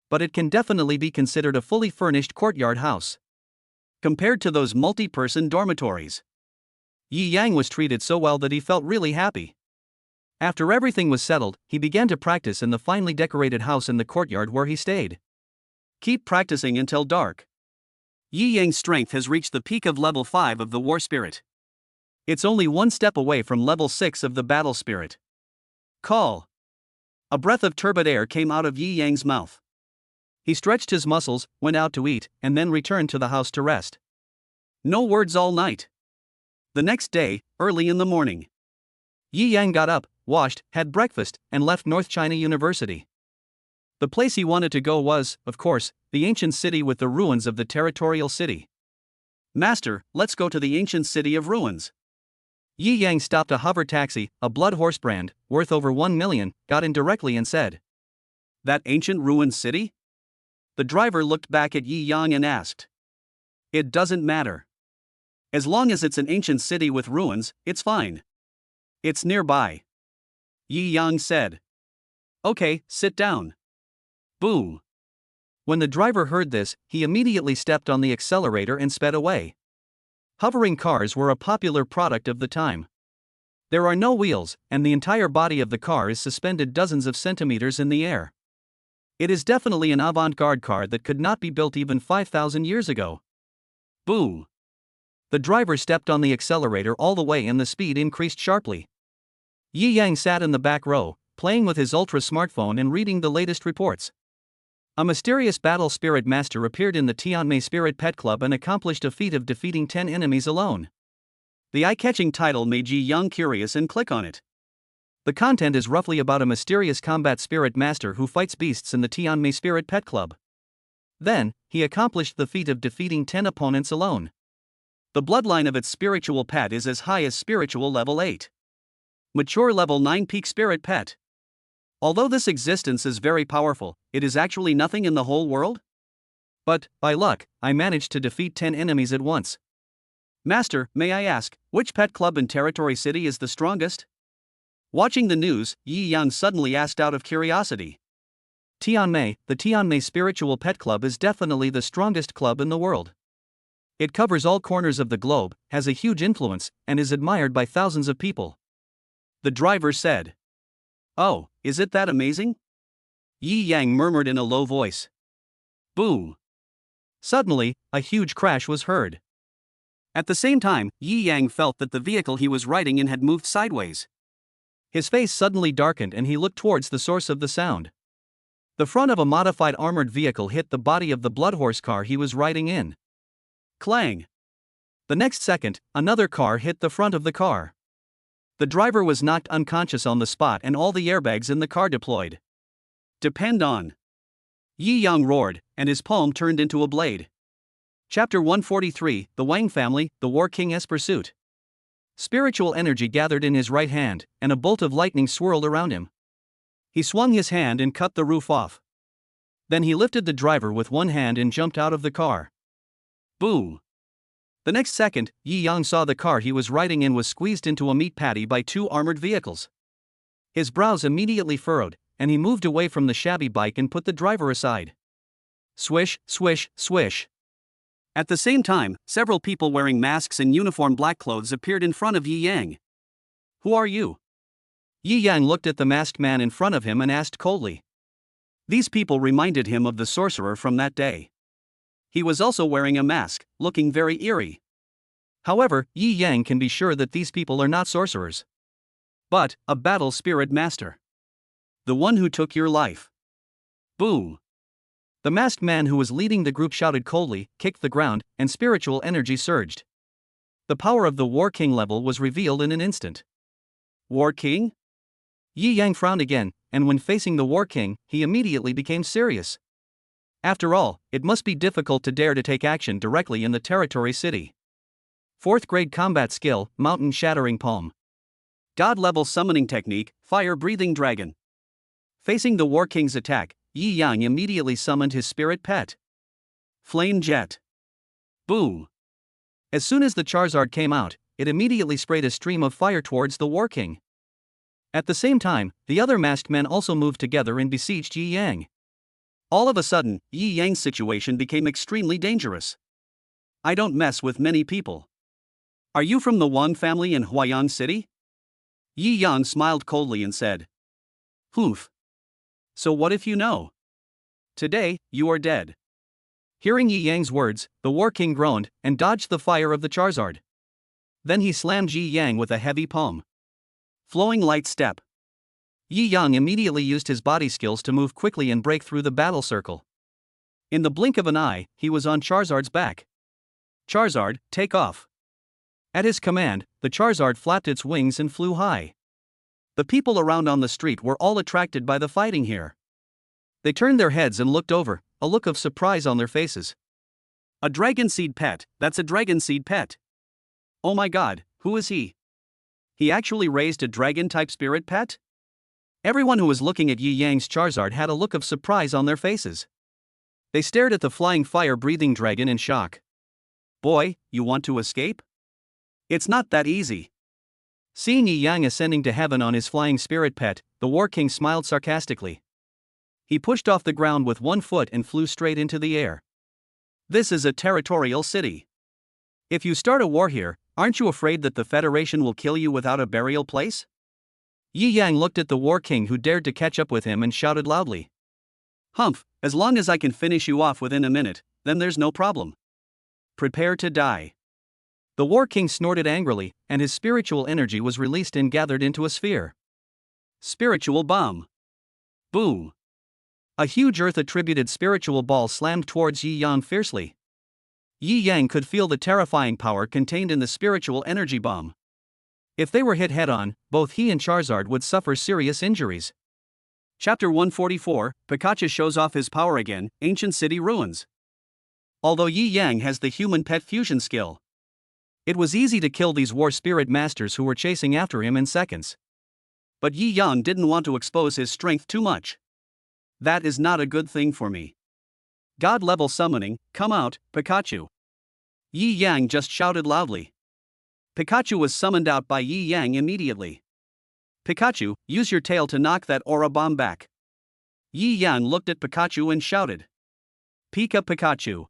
But it can definitely be considered a fully furnished courtyard house. Compared to those multi-person dormitories. Yi Yang was treated so well that he felt really happy. After everything was settled, he began to practice in the finely decorated house in the courtyard where he stayed. Keep practicing until dark. Yi Yang's strength has reached the peak of level 5 of the War Spirit. It's only 1 step away from level 6 of the Battle Spirit. Call. A breath of turbid air came out of Yi Yang's mouth. He stretched his muscles, went out to eat, and then returned to the house to rest. No words all night. The next day, early in the morning, Yi Yang got up, washed, had breakfast, and left North China University. The place he wanted to go was, of course, the ancient city with the ruins of the territorial city. Master, let's go to the ancient city of ruins. Yi Yang stopped a hover taxi, a blood horse brand, worth over 1 million, got in directly and said, That ancient ruined city? The driver looked back at Yi Yang and asked. It doesn't matter. As long as it's an ancient city with ruins, it's fine. It's nearby. Yi Yang said. Okay, sit down. Boom. When the driver heard this, he immediately stepped on the accelerator and sped away. Hovering cars were a popular product of the time. There are no wheels, and the entire body of the car is suspended dozens of centimeters in the air. It is definitely an avant-garde car that could not be built even 5,000 years ago. Boom. The driver stepped on the accelerator all the way and the speed increased sharply. Yi Yang sat in the back row, playing with his ultra smartphone and reading the latest reports. A mysterious battle spirit master appeared in the Tianmei Spirit Pet Club and accomplished a feat of defeating 10 enemies alone. The eye-catching title made Yi Yang curious and click on it. The content is roughly about a mysterious combat spirit master who fights beasts in the Tianmei Spirit Pet Club. Then, he accomplished the feat of defeating 10 opponents alone. The bloodline of its spiritual pet is as high as spiritual level 8. Mature level 9 peak spirit pet. Although this existence is very powerful, it is actually nothing in the whole world? But, by luck, I managed to defeat 10 enemies at once. Master, may I ask, which pet club in Territory City is the strongest? Watching the news, Yi Yang suddenly asked out of curiosity. Tianmei, the Tianmei Spiritual Pet Club is definitely the strongest club in the world. It covers all corners of the globe, has a huge influence, and is admired by thousands of people. The driver said. Oh, is it that amazing? Yi Yang murmured in a low voice. Boom. Suddenly, a huge crash was heard. At the same time, Yi Yang felt that the vehicle he was riding in had moved sideways. His face suddenly darkened and he looked towards the source of the sound. The front of a modified armored vehicle hit the body of the Bloodhorse car he was riding in. Clang. The next second, another car hit the front of the car. The driver was knocked unconscious on the spot and all the airbags in the car deployed. Depend on. Yi Yang roared, and his palm turned into a blade. Chapter 143, The Wang Family, The War King's Pursuit. Spiritual energy gathered in his right hand, and a bolt of lightning swirled around him. He swung his hand and cut the roof off. Then he lifted the driver with one hand and jumped out of the car. Boom. The next second, Yi Yang saw the car he was riding in was squeezed into a meat patty by 2 armored vehicles. His brows immediately furrowed, and he moved away from the shabby bike and put the driver aside. Swish, swish, swish. At the same time, several people wearing masks and uniform black clothes appeared in front of Yi Yang. Who are you? Yi Yang looked at the masked man in front of him and asked coldly. These people reminded him of the sorcerer from that day. He was also wearing a mask, looking very eerie. However, Yi Yang can be sure that these people are not sorcerers, but a battle spirit master. The one who took your life. Boom. The masked man who was leading the group shouted coldly, kicked the ground, and spiritual energy surged. The power of the War King level was revealed in an instant. War King? Yi Yang frowned again, and when facing the War King, he immediately became serious. After all, it must be difficult to dare to take action directly in the Territory City. 4th grade combat skill, Mountain Shattering Palm. God level summoning technique, Fire Breathing Dragon. Facing the War King's attack, Yi Yang immediately summoned his spirit pet. Flame Jet. Boom. As soon as the Charizard came out, it immediately sprayed a stream of fire towards the War King. At the same time, the other masked men also moved together and besieged Yi Yang. All of a sudden, Yi Yang's situation became extremely dangerous. I don't mess with many people. Are you from the Wang family in Huayang City? Yi Yang smiled coldly and said. Humph. So what if you know? Today, you are dead. Hearing Yi Yang's words, the War King groaned and dodged the fire of the Charizard. Then he slammed Yi Yang with a heavy palm. Flowing light step. Yi Yang immediately used his body skills to move quickly and break through the battle circle. In the blink of an eye, he was on Charizard's back. Charizard, take off. At his command, the Charizard flapped its wings and flew high. The people around on the street were all attracted by the fighting here. They turned their heads and looked over, a look of surprise on their faces. A dragon seed pet, that's a dragon seed pet. Oh my god, who is he? He actually raised a dragon-type spirit pet? Everyone who was looking at Yi Yang's Charizard had a look of surprise on their faces. They stared at the flying fire-breathing dragon in shock. Boy, you want to escape? It's not that easy. Seeing Yi Yang ascending to heaven on his flying spirit pet, the War King smiled sarcastically. He pushed off the ground with one foot and flew straight into the air. This is a territorial city. If you start a war here, aren't you afraid that the Federation will kill you without a burial place? Yi Yang looked at the War King who dared to catch up with him and shouted loudly. Humph, as long as I can finish you off within a minute, then there's no problem. Prepare to die. The War King snorted angrily, and his spiritual energy was released and gathered into a sphere. Spiritual bomb. Boom. A huge Earth-attributed spiritual ball slammed towards Yi Yang fiercely. Yi Yang could feel the terrifying power contained in the spiritual energy bomb. If they were hit head-on, both he and Charizard would suffer serious injuries. Chapter 144, Pikachu shows off his power again, Ancient City Ruins. Although Yi Yang has the human pet fusion skill, it was easy to kill these war spirit masters who were chasing after him in seconds. But Yi Yang didn't want to expose his strength too much. That is not a good thing for me. God-level summoning, come out, Pikachu. Yi Yang just shouted loudly. Pikachu was summoned out by Yi Yang immediately. Pikachu, use your tail to knock that aura bomb back. Yi Yang looked at Pikachu and shouted. Pika Pikachu.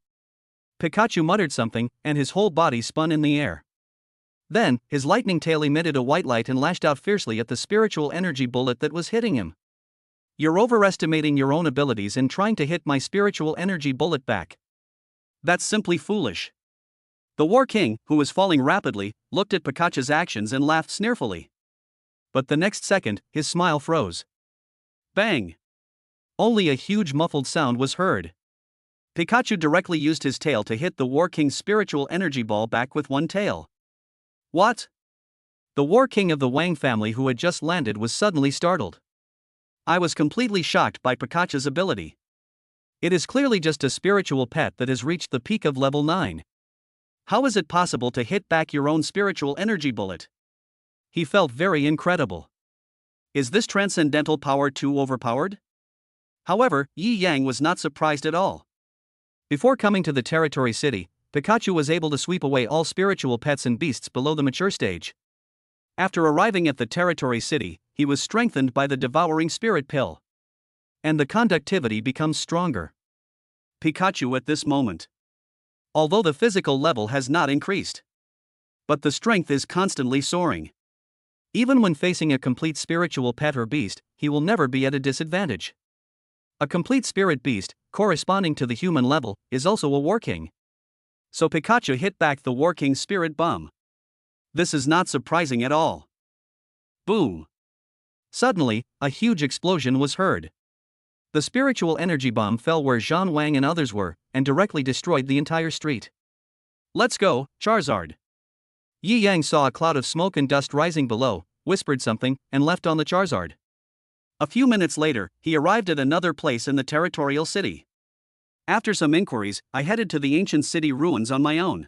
Pikachu muttered something, and his whole body spun in the air. Then, his lightning tail emitted a white light and lashed out fiercely at the spiritual energy bullet that was hitting him. You're overestimating your own abilities and trying to hit my spiritual energy bullet back. That's simply foolish. The War King, who was falling rapidly, looked at Pikachu's actions and laughed sneerfully. But the next second, his smile froze. Bang! Only a huge muffled sound was heard. Pikachu directly used his tail to hit the War King's spiritual energy ball back with one tail. What? The War King of the Wang family who had just landed was suddenly startled. I was completely shocked by Pikachu's ability. It is clearly just a spiritual pet that has reached the peak of level 9. How is it possible to hit back your own spiritual energy bullet? He felt very incredible. Is this transcendental power too overpowered? However, Yi Yang was not surprised at all. Before coming to the Territory City, Pikachu was able to sweep away all spiritual pets and beasts below the mature stage. After arriving at the Territory City, he was strengthened by the Devouring Spirit Pill. And the conductivity becomes stronger. Pikachu at this moment. Although the physical level has not increased, but the strength is constantly soaring. Even when facing a complete spiritual pet or beast, he will never be at a disadvantage. A complete spirit beast, corresponding to the human level, is also a War King. So Pikachu hit back the War King's spirit bomb. This is not surprising at all. Boom! Suddenly, a huge explosion was heard. The spiritual energy bomb fell where Zhang Wang and others were, and directly destroyed the entire street. Let's go, Charizard. Yi Yang saw a cloud of smoke and dust rising below, whispered something, and left on the Charizard. A few minutes later, he arrived at another place in the Territorial City. After some inquiries, I headed to the Ancient City Ruins on my own.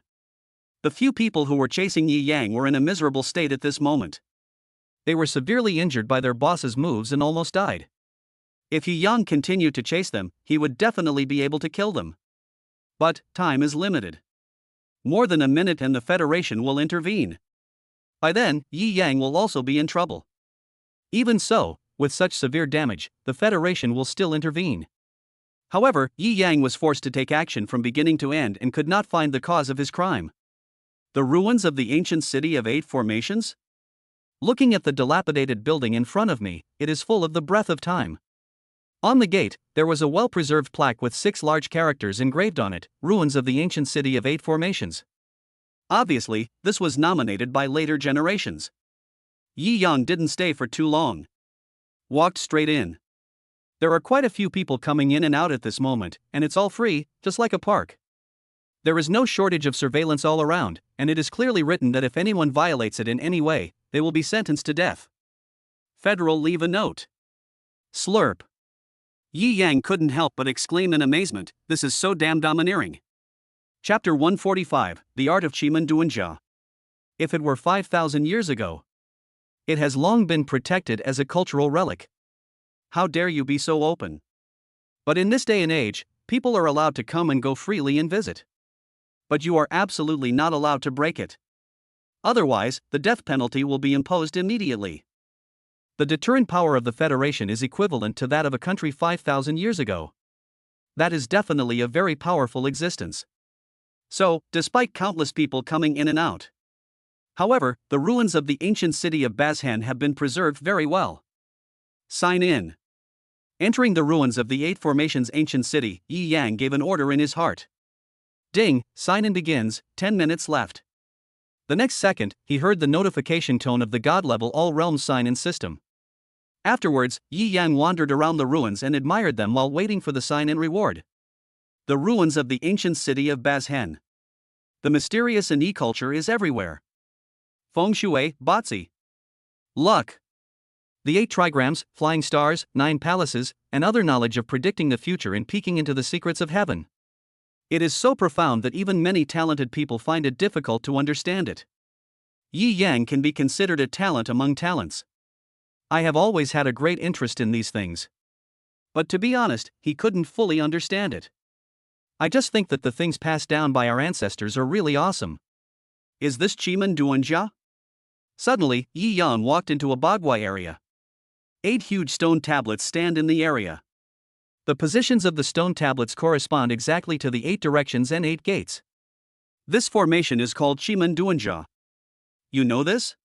The few people who were chasing Yi Yang were in a miserable state at this moment. They were severely injured by their boss's moves and almost died. If Yi Yang continued to chase them, he would definitely be able to kill them. But time is limited. More than a minute and the Federation will intervene. By then, Yi Yang will also be in trouble. Even so, with such severe damage, the Federation will still intervene. However, Yi Yang was forced to take action from beginning to end and could not find the cause of his crime. The ruins of the ancient city of 8 formations? Looking at the dilapidated building in front of me, it is full of the breath of time. On the gate, there was a well-preserved plaque with 6 large characters engraved on it, ruins of the ancient city of 8 formations. Obviously, this was nominated by later generations. Yi Yang didn't stay for too long. Walked straight in. There are quite a few people coming in and out at this moment, and it's all free, just like a park. There is no shortage of surveillance all around, and it is clearly written that if anyone violates it in any way, they will be sentenced to death. Federal leave a note. Slurp. Yi Yang couldn't help but exclaim in amazement, this is so damn domineering. Chapter 145, The Art of Chimanduanjia. If it were 5,000 years ago. It has long been protected as a cultural relic. How dare you be so open? But in this day and age, people are allowed to come and go freely and visit. But you are absolutely not allowed to break it. Otherwise, the death penalty will be imposed immediately. The deterrent power of the Federation is equivalent to that of a country 5,000 years ago. That is definitely a very powerful existence. So, despite countless people coming in and out. However, the ruins of the ancient city of Bazhan have been preserved very well. Sign in. Entering the ruins of the 8 formations ancient city, Yi Yang gave an order in his heart. Ding, sign-in begins, 10 minutes left. The next second, he heard the notification tone of the God-level all-realms sign-in system. Afterwards, Yi Yang wandered around the ruins and admired them while waiting for the sign and reward. The ruins of the ancient city of Bazhen. The mysterious and e-culture is everywhere. Feng Shui, Bazi. Luck. The 8 trigrams, flying stars, 9 palaces, and other knowledge of predicting the future and peeking into the secrets of heaven. It is so profound that even many talented people find it difficult to understand it. Yi Yang can be considered a talent among talents. I have always had a great interest in these things. But to be honest, he couldn't fully understand it. I just think that the things passed down by our ancestors are really awesome. Is this Chiman Duanjia? Suddenly, Yi Yang walked into a Bagua area. 8 huge stone tablets stand in the area. The positions of the stone tablets correspond exactly to the 8 directions and 8 gates. This formation is called Chiman Duanjia. You know this?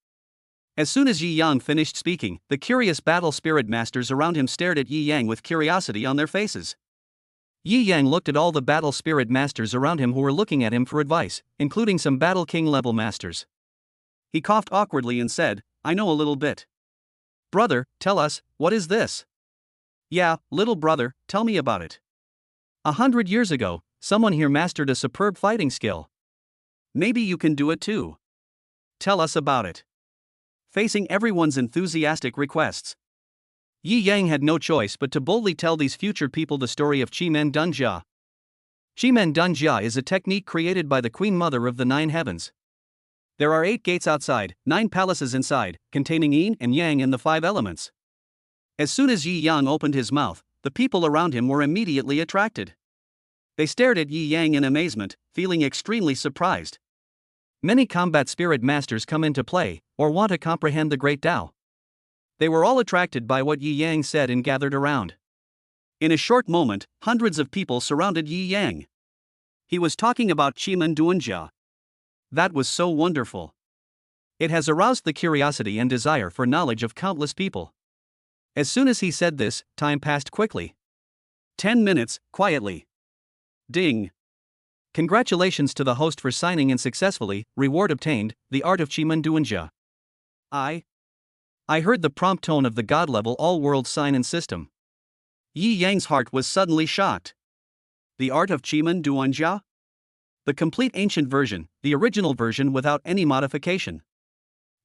As soon as Yi Yang finished speaking, the curious battle spirit masters around him stared at Yi Yang with curiosity on their faces. Yi Yang looked at all the battle spirit masters around him who were looking at him for advice, including some battle king level masters. He coughed awkwardly and said, I know a little bit. Brother, tell us, what is this? Yeah, little brother, tell me about it. 100 years ago, someone here mastered a superb fighting skill. Maybe you can do it too. Tell us about it. Facing everyone's enthusiastic requests, Yi Yang had no choice but to boldly tell these future people the story of Chiman Dunjia. Chiman Dunjia is a technique created by the Queen Mother of the 9 heavens. There are 8 gates outside, 9 palaces inside, containing yin and yang and the 5 elements. As soon as Yi Yang opened his mouth, the people around him were immediately attracted. They stared at Yi Yang in amazement, feeling extremely surprised. Many combat spirit masters come into play, or want to comprehend the Great Tao. They were all attracted by what Yi Yang said and gathered around. In a short moment, hundreds of people surrounded Yi Yang. He was talking about Chiman Duanjia. That was so wonderful. It has aroused the curiosity and desire for knowledge of countless people. As soon as he said this, time passed quickly. 10 minutes, quietly. Ding. Congratulations to the host for signing in successfully, reward obtained, the art of Chiman Duanjia. I heard the prompt tone of the god-level all-world sign-in system. Yi Yang's heart was suddenly shocked. The art of Chiman Duanjia? The complete ancient version, the original version without any modification.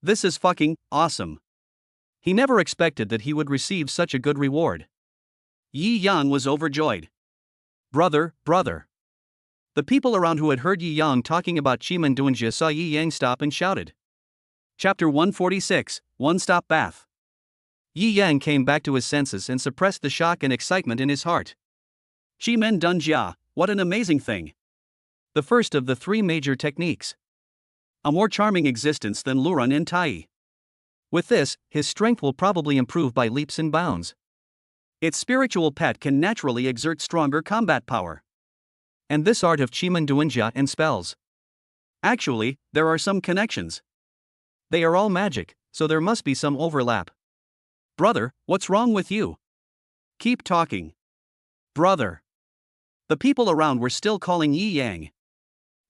This is fucking awesome. He never expected that he would receive such a good reward. Yi Yang was overjoyed. Brother. The people around who had heard Yi Yang talking about Chiman Duanjia saw Yi Yang stop and shouted. Chapter 146, One-Stop Bath. Yi Yang came back to his senses and suppressed the shock and excitement in his heart. Chiman Duanjia, what an amazing thing. The first of the 3 major techniques. A more charming existence than Luran and Tai. With this, his strength will probably improve by leaps and bounds. Its spiritual pet can naturally exert stronger combat power. And this art of Chiman Duanjia and spells. Actually, there are some connections. They are all magic, so there must be some overlap. Brother, what's wrong with you? Keep talking. Brother. The people around were still calling Yi Yang.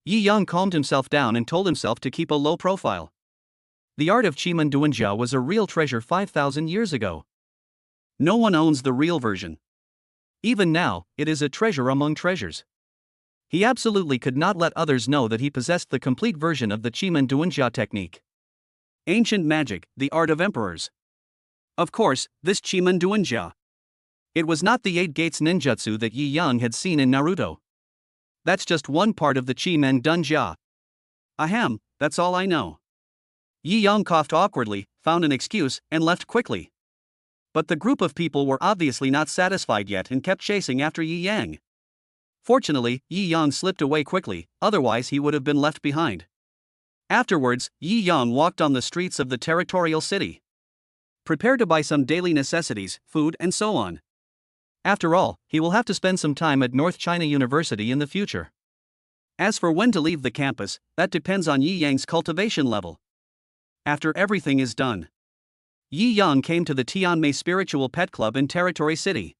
Yi Yang calmed himself down and told himself to keep a low profile. The art of Chiman Duanjia was a real treasure 5,000 years ago. No one owns the real version. Even now, it is a treasure among treasures. He absolutely could not let others know that he possessed the complete version of the Chiman Duanjia technique. Ancient magic, the art of emperors. Of course, this Chiman Duanjia. It was not the 8 gates ninjutsu that Yi Yang had seen in Naruto. That's just one part of the Chiman Duanjia. Ahem, that's all I know. Yi Yang coughed awkwardly, found an excuse, and left quickly. But the group of people were obviously not satisfied yet and kept chasing after Yi Yang. Fortunately, Yi Yang slipped away quickly, otherwise he would have been left behind. Afterwards, Yi Yang walked on the streets of the territorial city. Prepared to buy some daily necessities, food and so on. After all, he will have to spend some time at North China University in the future. As for when to leave the campus, that depends on Yi Yang's cultivation level. After everything is done, Yi Yang came to the Tianmei Spiritual Pet Club in Territory City.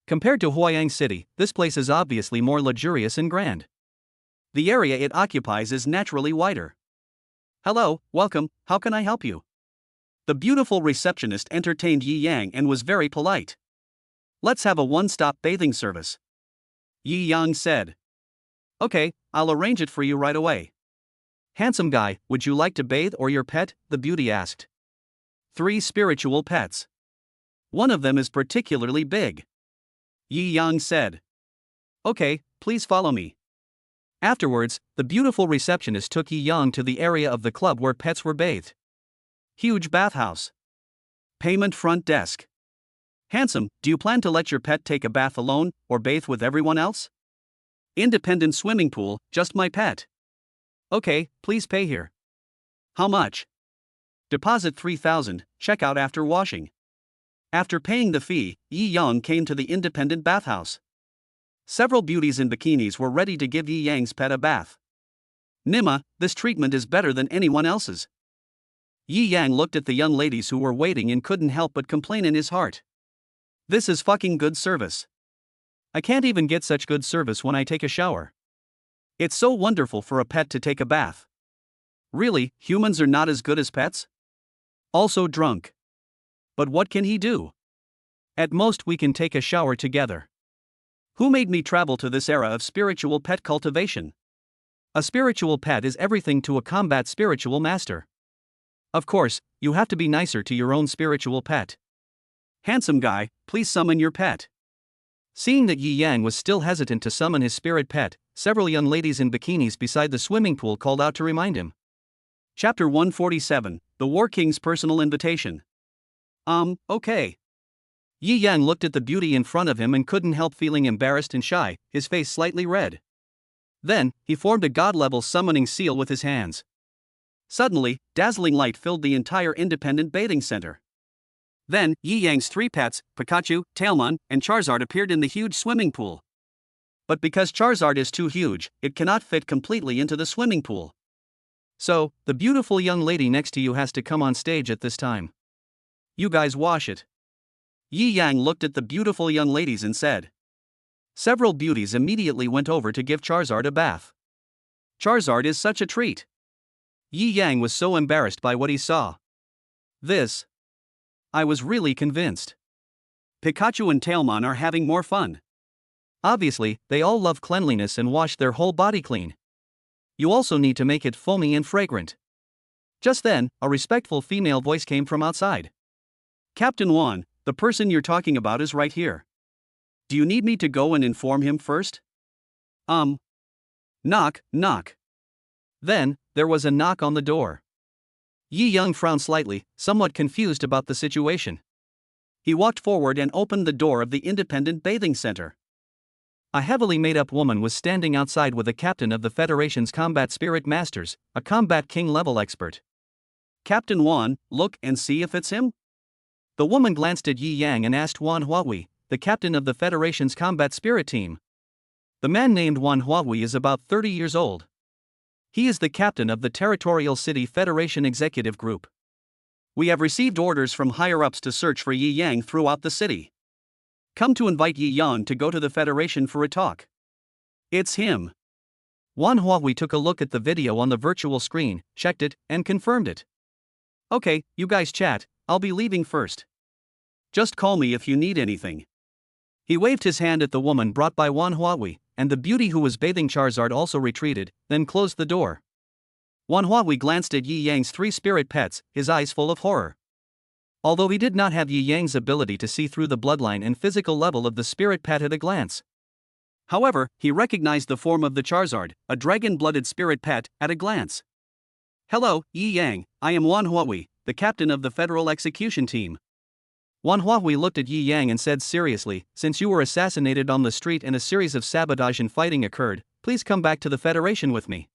Compared to Huayang City, this place is obviously more luxurious and grand. The area it occupies is naturally wider. Hello, welcome, how can I help you? The beautiful receptionist entertained Yi Yang and was very polite. "Let's have a one-stop bathing service," Yi Yang said. "Okay, I'll arrange it for you right away." "Handsome guy, would you like to bathe or your pet?" the beauty asked. "3 spiritual pets. One of them is particularly big," Yi Yang said. "Okay, please follow me." Afterwards, the beautiful receptionist took Yi Yang to the area of the club where pets were bathed. Huge bathhouse. Payment front desk. "Handsome, do you plan to let your pet take a bath alone, or bathe with everyone else?" "Independent swimming pool, just my pet." "Okay, please pay here." "How much?" "Deposit 3,000, check out after washing." After paying the fee, Yi Yang came to the independent bathhouse. Several beauties in bikinis were ready to give Yi Yang's pet a bath. "Nima, this treatment is better than anyone else's." Yi Yang looked at the young ladies who were waiting and couldn't help but complain in his heart. "This is fucking good service. I can't even get such good service when I take a shower. It's so wonderful for a pet to take a bath. Really, humans are not as good as pets?" "Also drunk. But what can he do? At most we can take a shower together. Who made me travel to this era of spiritual pet cultivation? A spiritual pet is everything to a combat spiritual master. Of course, you have to be nicer to your own spiritual pet. Handsome guy, please summon your pet." Seeing that Yi Yang was still hesitant to summon his spirit pet, several young ladies in bikinis beside the swimming pool called out to remind him. Chapter 147, The War King's Personal Invitation. Okay. Yi Yang looked at the beauty in front of him and couldn't help feeling embarrassed and shy, his face slightly red. Then, he formed a god-level summoning seal with his hands. Suddenly, dazzling light filled the entire independent bathing center. Then, Yi Yang's 3 pets, Pikachu, Tailmon, and Charizard appeared in the huge swimming pool. But because Charizard is too huge, it cannot fit completely into the swimming pool. So, the beautiful young lady next to you has to come on stage at this time. You guys wash it. Yi Yang looked at the beautiful young ladies and said. Several beauties immediately went over to give Charizard a bath. Charizard is such a treat. Yi Yang was so embarrassed by what he saw. I was really convinced. Pikachu and Tailmon are having more fun. Obviously, they all love cleanliness and wash their whole body clean. You also need to make it foamy and fragrant. Just then, a respectful female voice came from outside. Captain Wang, the person you're talking about is right here. Do you need me to go and inform him first? Knock, knock. Then, there was a knock on the door. Yi Yang frowned slightly, somewhat confused about the situation. He walked forward and opened the door of the independent bathing center. A heavily made-up woman was standing outside with a captain of the Federation's combat spirit masters, a combat king level expert. Captain Wan, look and see if it's him? The woman glanced at Yi Yang and asked Wan Huawei, the captain of the Federation's combat spirit team. The man named Wan Huawei is about 30 years old. He is the captain of the Territorial City Federation Executive Group. We have received orders from higher-ups to search for Yi Yang throughout the city. Come to invite Yi Yang to go to the Federation for a talk. It's him. Wan Huawei took a look at the video on the virtual screen, checked it, and confirmed it. Okay, you guys chat, I'll be leaving first. Just call me if you need anything. He waved his hand at the woman brought by Wan Huawei, and the beauty who was bathing Charizard also retreated, then closed the door. Wan Huawei glanced at Yi Yang's 3 spirit pets, his eyes full of horror. Although he did not have Yi Yang's ability to see through the bloodline and physical level of the spirit pet at a glance. However, he recognized the form of the Charizard, a dragon-blooded spirit pet, at a glance. Hello, Yi Yang, I am Wan Huawei, the captain of the Federal Execution Team. Wan Huawei looked at Yi Yang and said seriously, since you were assassinated on the street and a series of sabotage and fighting occurred, please come back to the Federation with me.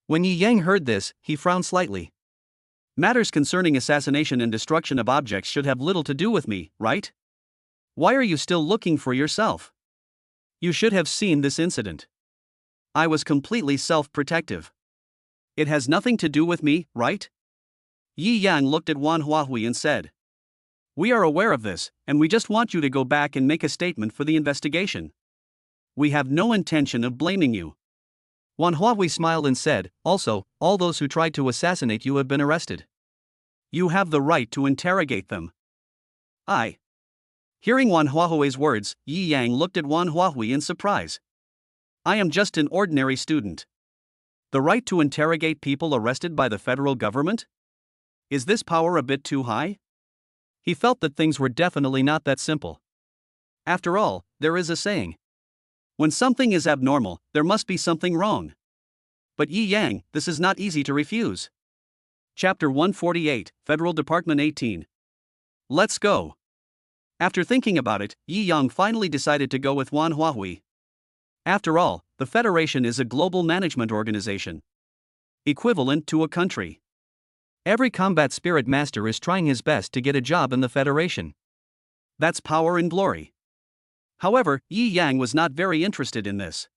When Yi Yang heard this, he frowned slightly. Matters concerning assassination and destruction of objects should have little to do with me, right? Why are you still looking for yourself? You should have seen this incident. I was completely self-protective. It has nothing to do with me, right? Yi Yang looked at Wan Huawei and said. We are aware of this, and we just want you to go back and make a statement for the investigation. We have no intention of blaming you. Wan Huawei smiled and said, also, all those who tried to assassinate you have been arrested. You have the right to interrogate them. Hearing Wan Huahui's words, Yi Yang looked at Wan Huahui in surprise. I am just an ordinary student. The right to interrogate people arrested by the federal government? Is this power a bit too high? He felt that things were definitely not that simple. After all, there is a saying. When something is abnormal, there must be something wrong. But Yi Yang, this is not easy to refuse. Chapter 148, Federal Department 18. Let's go. After thinking about it, Yi Yang finally decided to go with Wan Huahui. After all, the Federation is a global management organization, equivalent to a country. Every combat spirit master is trying his best to get a job in the Federation. That's power and glory. However, Yi Yang was not very interested in this.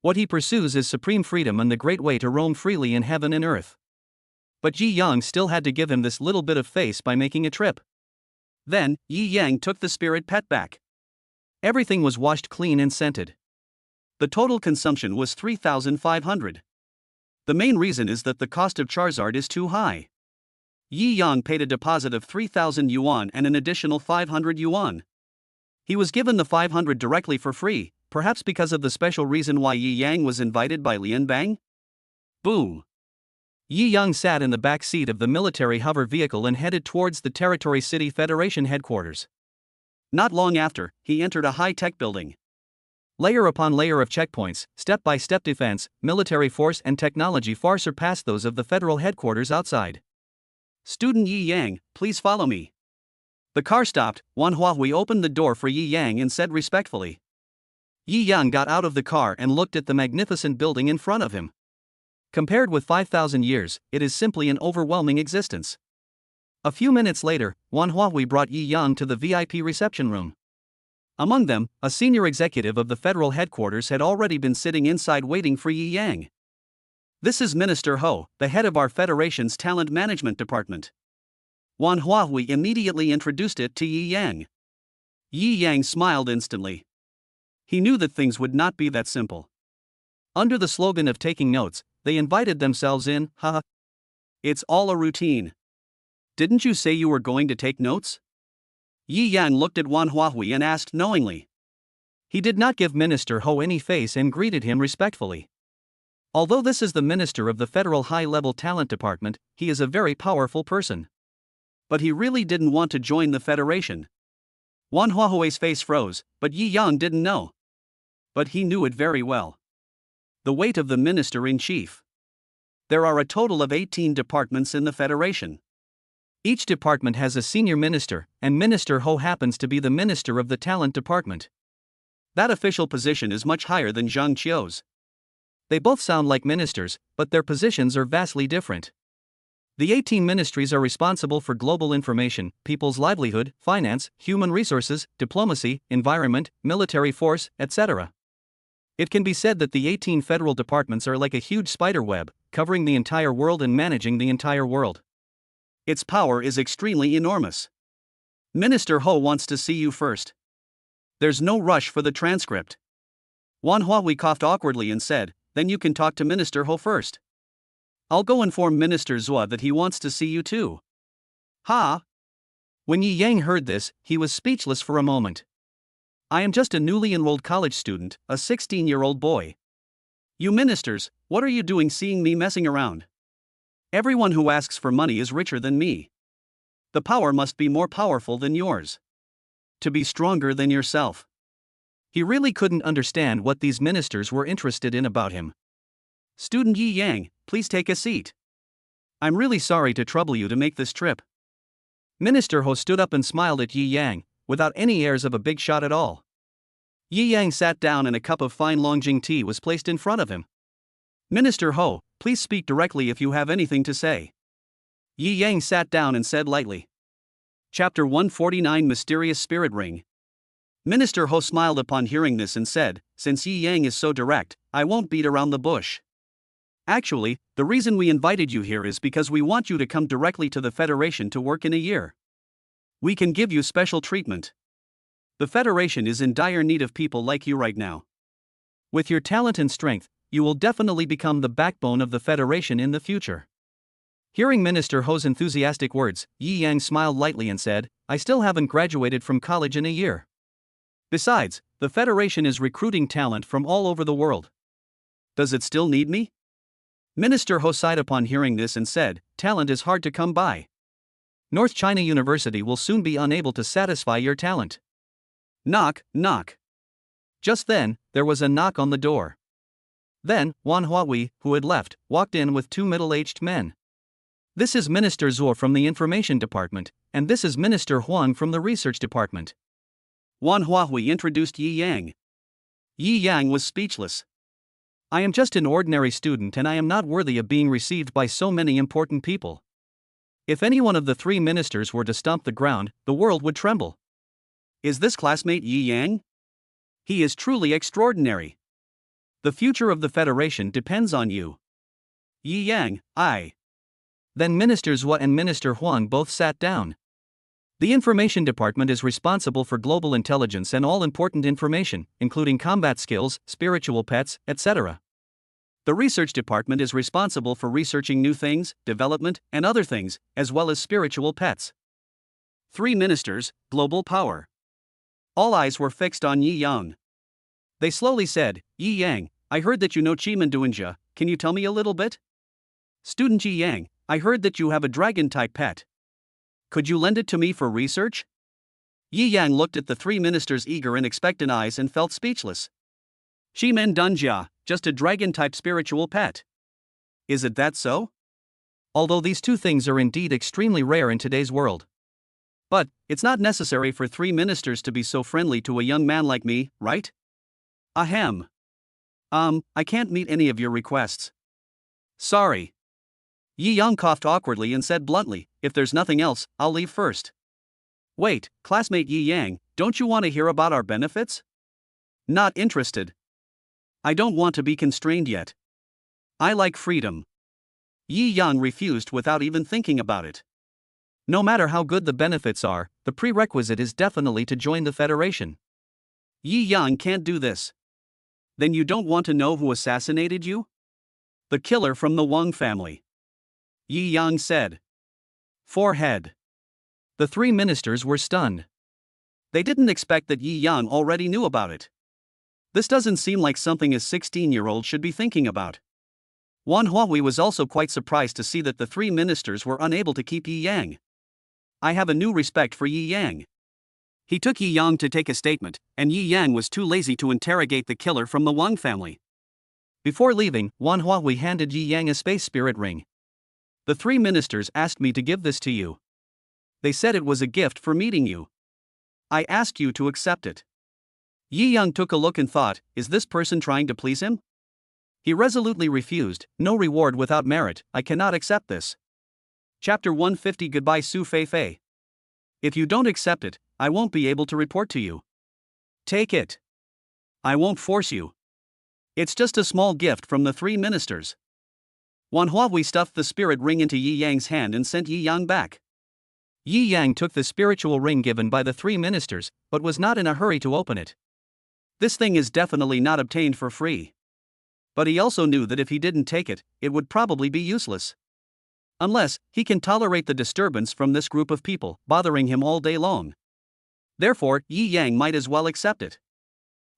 What he pursues is supreme freedom and the great way to roam freely in heaven and earth. But Yi Yang still had to give him this little bit of face by making a trip. Then, Yi Yang took the spirit pet back. Everything was washed clean and scented. The total consumption was 3,500. The main reason is that the cost of Charizard is too high. Yi Yang paid a deposit of 3,000 yuan and an additional 500 yuan. He was given the 500 directly for free, perhaps because of the special reason why Yi Yang was invited by Lian Bang? Boom! Yi Yang sat in the back seat of the military hover vehicle and headed towards the Territory City Federation headquarters. Not long after, he entered a high-tech building. Layer upon layer of checkpoints, step-by-step defense, military force and technology far surpassed those of the federal headquarters outside. Student Yi Yang, please follow me. The car stopped. Wan Huahui opened the door for Yi Yang and said respectfully. Yi Yang got out of the car and looked at the magnificent building in front of him. Compared with 5,000 years, it is simply an overwhelming existence. A few minutes later, Wan Huahui brought Yi Yang to the VIP reception room. Among them, a senior executive of the federal headquarters had already been sitting inside waiting for Yi Yang. This is Minister Ho, the head of our Federation's talent management department. Wan Huahui immediately introduced it to Yi Yang. Yi Yang smiled instantly. He knew that things would not be that simple. Under the slogan of taking notes, they invited themselves in, haha. It's all a routine. Didn't you say you were going to take notes? Yi Yang looked at Wan Huahui and asked knowingly. He did not give Minister Ho any face and greeted him respectfully. Although this is the minister of the Federal High-Level Talent Department, he is a very powerful person. But he really didn't want to join the Federation. Wan Huahui's face froze, but Yi Yang didn't know. But he knew it very well. The weight of the minister-in-chief. There are a total of 18 departments in the Federation. Each department has a senior minister, and Minister Ho happens to be the minister of the talent department. That official position is much higher than Zhang Qiu's. They both sound like ministers, but their positions are vastly different. The 18 ministries are responsible for global information, people's livelihood, finance, human resources, diplomacy, environment, military force, etc. It can be said that the 18 federal departments are like a huge spider web, covering the entire world and managing the entire world. Its power is extremely enormous. Minister Ho wants to see you first. There's no rush for the transcript. Wan Huahui coughed awkwardly and said, then you can talk to Minister Ho first. I'll go inform Minister Zhua that he wants to see you too. Ha! When Yi Yang heard this, he was speechless for a moment. I am just a newly enrolled college student, a 16-year-old boy. You ministers, what are you doing seeing me messing around? Everyone who asks for money is richer than me. The power must be more powerful than yours. To be stronger than yourself. He really couldn't understand what these ministers were interested in about him. Student Yi Yang, please take a seat. I'm really sorry to trouble you to make this trip. Minister Ho stood up and smiled at Yi Yang, without any airs of a big shot at all. Yi Yang sat down and a cup of fine Longjing tea was placed in front of him. Minister Ho, please speak directly if you have anything to say. Yi Yang sat down and said lightly. Chapter 149 Mysterious Spirit Ring. Minister Ho smiled upon hearing this and said, since Yi Yang is so direct, I won't beat around the bush. Actually, the reason we invited you here is because we want you to come directly to the Federation to work in a year. We can give you special treatment. The Federation is in dire need of people like you right now. With your talent and strength, you will definitely become the backbone of the Federation in the future. Hearing Minister Ho's enthusiastic words, Yi Yang smiled lightly and said, I still haven't graduated from college in a year. Besides, the Federation is recruiting talent from all over the world. Does it still need me? Minister Ho sighed upon hearing this and said, talent is hard to come by. North China University will soon be unable to satisfy your talent. Knock, knock. Just then, there was a knock on the door. Then, Wan Huawei, who had left, walked in with two middle-aged men. This is Minister Zhuo from the Information Department, and this is Minister Huang from the Research Department. Wan Huawei introduced Yi Yang. Yi Yang was speechless. I am just an ordinary student and I am not worthy of being received by so many important people. If any one of the three ministers were to stomp the ground, the world would tremble. Is this classmate Yi Yang? He is truly extraordinary. The future of the Federation depends on you. Yi Yang, I. Then Minister Zhuo and Minister Huang both sat down. The Information Department is responsible for global intelligence and all important information, including combat skills, spiritual pets, etc. The Research Department is responsible for researching new things, development, and other things, as well as spiritual pets. Three ministers, global power. All eyes were fixed on Yi Yang. They slowly said, Yi Yang, I heard that you know Chimanduanja, can you tell me a little bit? Student Yi Yang, I heard that you have a dragon-type pet. Could you lend it to me for research? Yi Yang looked at the three ministers' eager and expectant eyes and felt speechless. Chimanduanja, just a dragon-type spiritual pet. Is it that so? Although these two things are indeed extremely rare in today's world. But, it's not necessary for three ministers to be so friendly to a young man like me, right? Ahem. I can't meet any of your requests. Sorry. Yi Yang coughed awkwardly and said bluntly, if there's nothing else, I'll leave first. Wait, classmate Yi Yang, don't you want to hear about our benefits? Not interested. I don't want to be constrained yet. I like freedom. Yi Yang refused without even thinking about it. No matter how good the benefits are, the prerequisite is definitely to join the Federation. Yi Yang can't do this. Then you don't want to know who assassinated you? The killer from the Wang family. Yi Yang said. Forehead. The three ministers were stunned. They didn't expect that Yi Yang already knew about it. This doesn't seem like something a 16-year-old should be thinking about. Wan Huawei was also quite surprised to see that the three ministers were unable to keep Yi Yang. I have a new respect for Yi Yang. He took Yi Yang to take a statement, and Yi Yang was too lazy to interrogate the killer from the Wang family. Before leaving, Wan Huawei handed Yi Yang a space spirit ring. The three ministers asked me to give this to you. They said it was a gift for meeting you. I asked you to accept it. Yi Yang took a look and thought, is this person trying to please him? He resolutely refused, no reward without merit, I cannot accept this. Chapter 150 Goodbye Su Fei Fei. If you don't accept it, I won't be able to report to you. Take it. I won't force you. It's just a small gift from the three ministers. Wan Huawei stuffed the spirit ring into Yi Yang's hand and sent Yi Yang back. Yi Yang took the spiritual ring given by the three ministers, but was not in a hurry to open it. This thing is definitely not obtained for free. But he also knew that if he didn't take it, it would probably be useless. Unless, he can tolerate the disturbance from this group of people, bothering him all day long. Therefore, Yi Yang might as well accept it.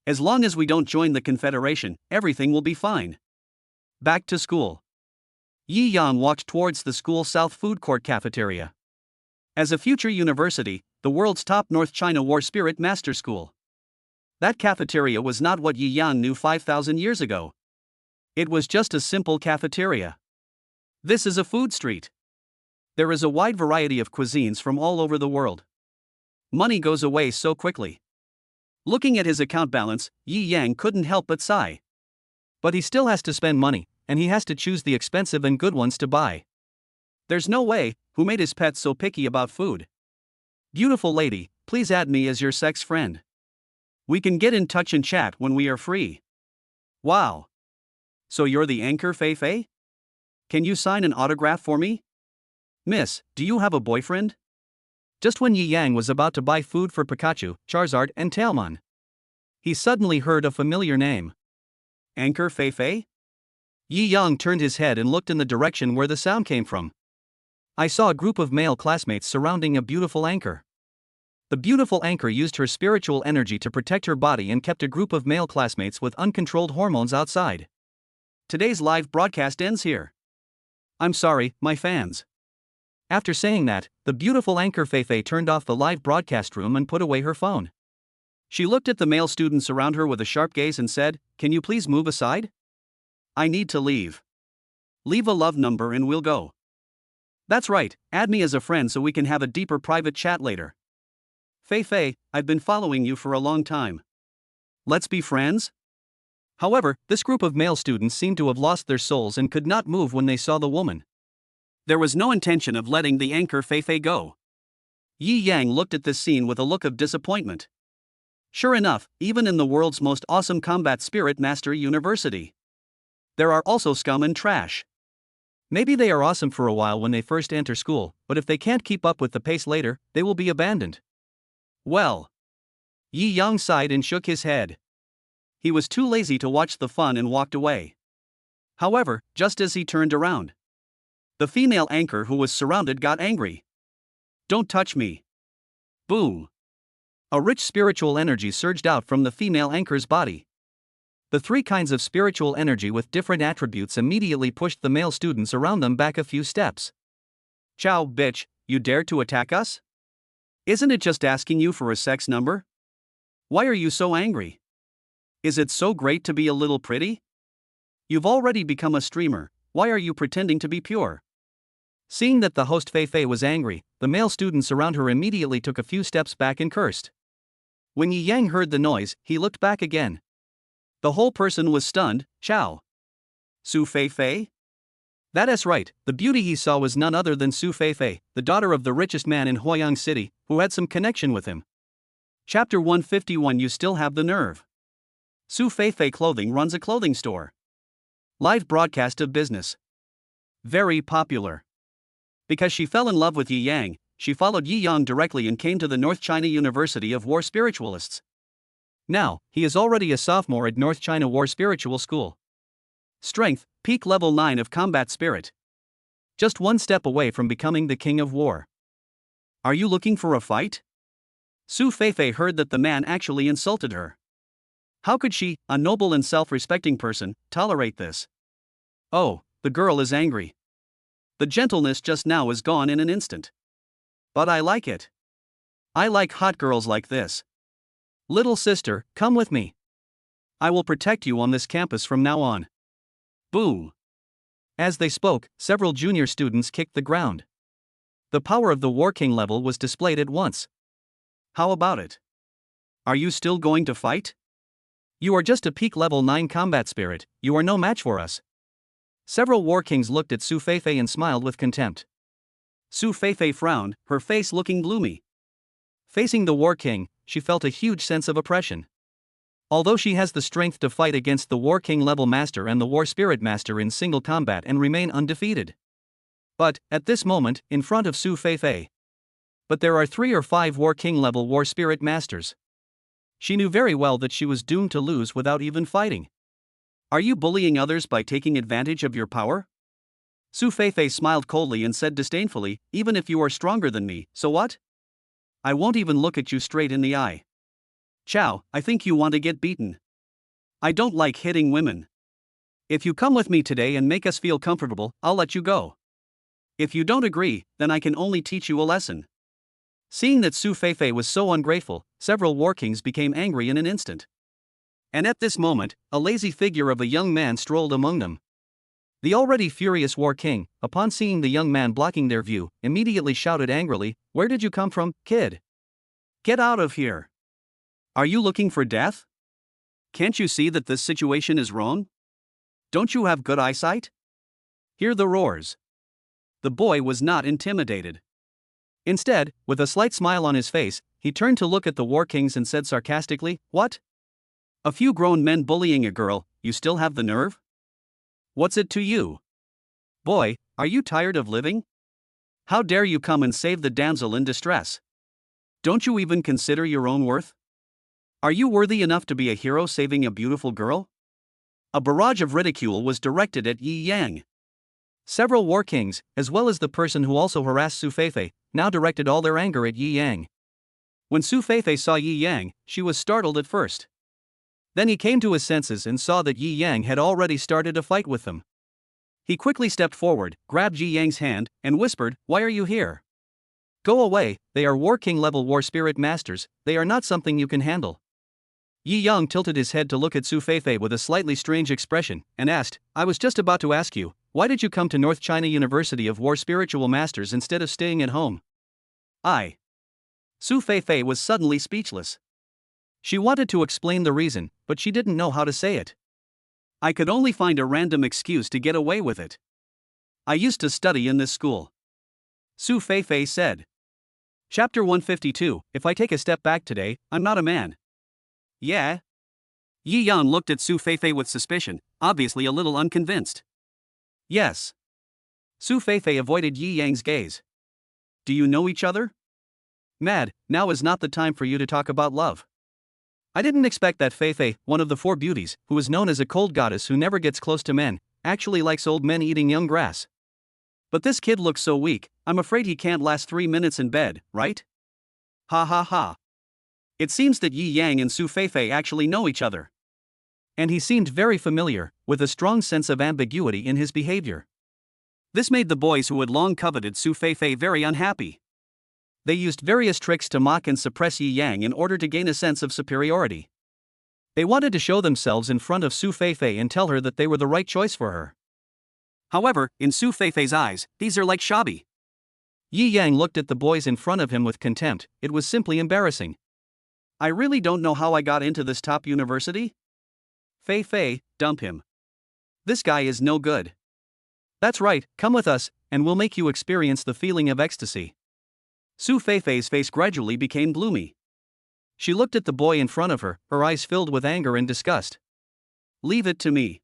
As long as we don't join the Confederation, everything will be fine. Back to school. Yi Yang walked towards the school South Food Court cafeteria. As a future university, the world's top North China War Spirit Master School. That cafeteria was not what Yi Yang knew 5,000 years ago. It was just a simple cafeteria. This is a food street. There is a wide variety of cuisines from all over the world. Money goes away so quickly. Looking at his account balance, Yi Yang couldn't help but sigh. But he still has to spend money, and he has to choose the expensive and good ones to buy. There's no way, who made his pets so picky about food? Beautiful lady, please add me as your sex friend. We can get in touch and chat when we are free. Wow. So you're the anchor Fei Fei? Can you sign an autograph for me? Miss, do you have a boyfriend? Just when Yi Yang was about to buy food for Pikachu, Charizard, and Tailmon, he suddenly heard a familiar name. Anchor Fei Fei? Yi Yang turned his head and looked in the direction where the sound came from. I saw a group of male classmates surrounding a beautiful anchor. The beautiful anchor used her spiritual energy to protect her body and kept a group of male classmates with uncontrolled hormones outside. Today's live broadcast ends here. I'm sorry, my fans. After saying that, the beautiful anchor Feifei turned off the live broadcast room and put away her phone. She looked at the male students around her with a sharp gaze and said, "Can you please move aside? I need to leave. Leave a love number and we'll go. That's right, add me as a friend so we can have a deeper private chat later. Feifei, I've been following you for a long time. Let's be friends?" However, this group of male students seemed to have lost their souls and could not move when they saw the woman. There was no intention of letting the anchor Feifei go. Yi Yang looked at this scene with a look of disappointment. Sure enough, even in the world's most awesome combat spirit mastery university, there are also scum and trash. Maybe they are awesome for a while when they first enter school, but if they can't keep up with the pace later, they will be abandoned. Well. Yi Yang sighed and shook his head. He was too lazy to watch the fun and walked away. However, just as he turned around, the female anchor who was surrounded got angry. "Don't touch me." Boom. A rich spiritual energy surged out from the female anchor's body. The three kinds of spiritual energy with different attributes immediately pushed the male students around them back a few steps. "Ciao, bitch, you dare to attack us? Isn't it just asking you for a sex number? Why are you so angry? Is it so great to be a little pretty? You've already become a streamer, why are you pretending to be pure?" Seeing that the host Feifei was angry, the male students around her immediately took a few steps back and cursed. When Yi Yang heard the noise, he looked back again. The whole person was stunned. Ciao. Su Feifei? That is right, the beauty he saw was none other than Su Feifei, the daughter of the richest man in Huayang City, who had some connection with him. Chapter 151. You still have the nerve. Su Feifei Clothing runs a clothing store. Live broadcast of business. Very popular. Because she fell in love with Yi Yang, she followed Yi Yang directly and came to the North China University of War Spiritualists. Now, he is already a sophomore at North China War Spiritual School. Strength, peak level 9 of combat spirit. Just one step away from becoming the king of war. Are you looking for a fight? Su Feifei heard that the man actually insulted her. How could she, a noble and self-respecting person, tolerate this? Oh, the girl is angry. The gentleness just now is gone in an instant. But I like it. I like hot girls like this. Little sister, come with me. I will protect you on this campus from now on. Boom. As they spoke, several junior students kicked the ground. The power of the War King level was displayed at once. How about it? Are you still going to fight? You are just a peak level 9 combat spirit, you are no match for us. Several War Kings looked at Su Feifei and smiled with contempt. Su Feifei frowned, her face looking gloomy. Facing the War King, she felt a huge sense of oppression. Although she has the strength to fight against the War King level master and the War Spirit master in single combat and remain undefeated. But, at this moment, in front of Su Feifei. But there are 3 or 5 War King level War Spirit masters. She knew very well that she was doomed to lose without even fighting. Are you bullying others by taking advantage of your power? Su Feifei smiled coldly and said disdainfully, even if you are stronger than me, so what? I won't even look at you straight in the eye. Ciao, I think you want to get beaten. I don't like hitting women. If you come with me today and make us feel comfortable, I'll let you go. If you don't agree, then I can only teach you a lesson. Seeing that Su Feifei was so ungrateful, several War Kings became angry in an instant. And at this moment, a lazy figure of a young man strolled among them. The already furious War King, upon seeing the young man blocking their view, immediately shouted angrily, "Where did you come from, kid? Get out of here! Are you looking for death? Can't you see that this situation is wrong? Don't you have good eyesight? Hear the roars." The boy was not intimidated. Instead, with a slight smile on his face, he turned to look at the War Kings and said sarcastically, "What? A few grown men bullying a girl, you still have the nerve? What's it to you? Boy, are you tired of living? How dare you come and save the damsel in distress? Don't you even consider your own worth? Are you worthy enough to be a hero saving a beautiful girl?" A barrage of ridicule was directed at Yi Yang. Several war kings, as well as the person who also harassed Su Feifei, now directed all their anger at Yi Yang. When Su Feifei saw Yi Yang, she was startled at first. Then he came to his senses and saw that Yi Yang had already started a fight with them. He quickly stepped forward, grabbed Yi Yang's hand, and whispered, "Why are you here? Go away, they are War King level War Spirit Masters, they are not something you can handle." Yi Yang tilted his head to look at Su Feifei with a slightly strange expression, and asked, "I was just about to ask you, why did you come to North China University of War Spiritual Masters instead of staying at home?" Su Feifei was suddenly speechless. She wanted to explain the reason, but she didn't know how to say it. "I could only find a random excuse to get away with it. I used to study in this school," Su Feifei said. Chapter 152, If I take a step back today, I'm not a man. Yeah? Yi Yang looked at Su Feifei with suspicion, obviously a little unconvinced. Yes. Su Feifei avoided Yi Yang's gaze. "Do you know each other?" "Mad, now is not the time for you to talk about love. I didn't expect that Feifei, one of the four beauties, who is known as a cold goddess who never gets close to men, actually likes old men eating young grass. But this kid looks so weak, I'm afraid he can't last 3 minutes in bed, right?" Ha ha ha. It seems that Yi Yang and Su Feifei actually know each other. And he seemed very familiar, with a strong sense of ambiguity in his behavior. This made the boys who had long coveted Su Feifei very unhappy. They used various tricks to mock and suppress Yi Yang in order to gain a sense of superiority. They wanted to show themselves in front of Su Feifei and tell her that they were the right choice for her. However, in Su Feifei's eyes, these are like shabby. Yi Yang looked at the boys in front of him with contempt. It was simply embarrassing. "I really don't know how I got into this top university. Feifei, dump him. This guy is no good." "That's right, come with us, and we'll make you experience the feeling of ecstasy." Su Feifei's face gradually became gloomy. She looked at the boy in front of her, her eyes filled with anger and disgust. "Leave it to me.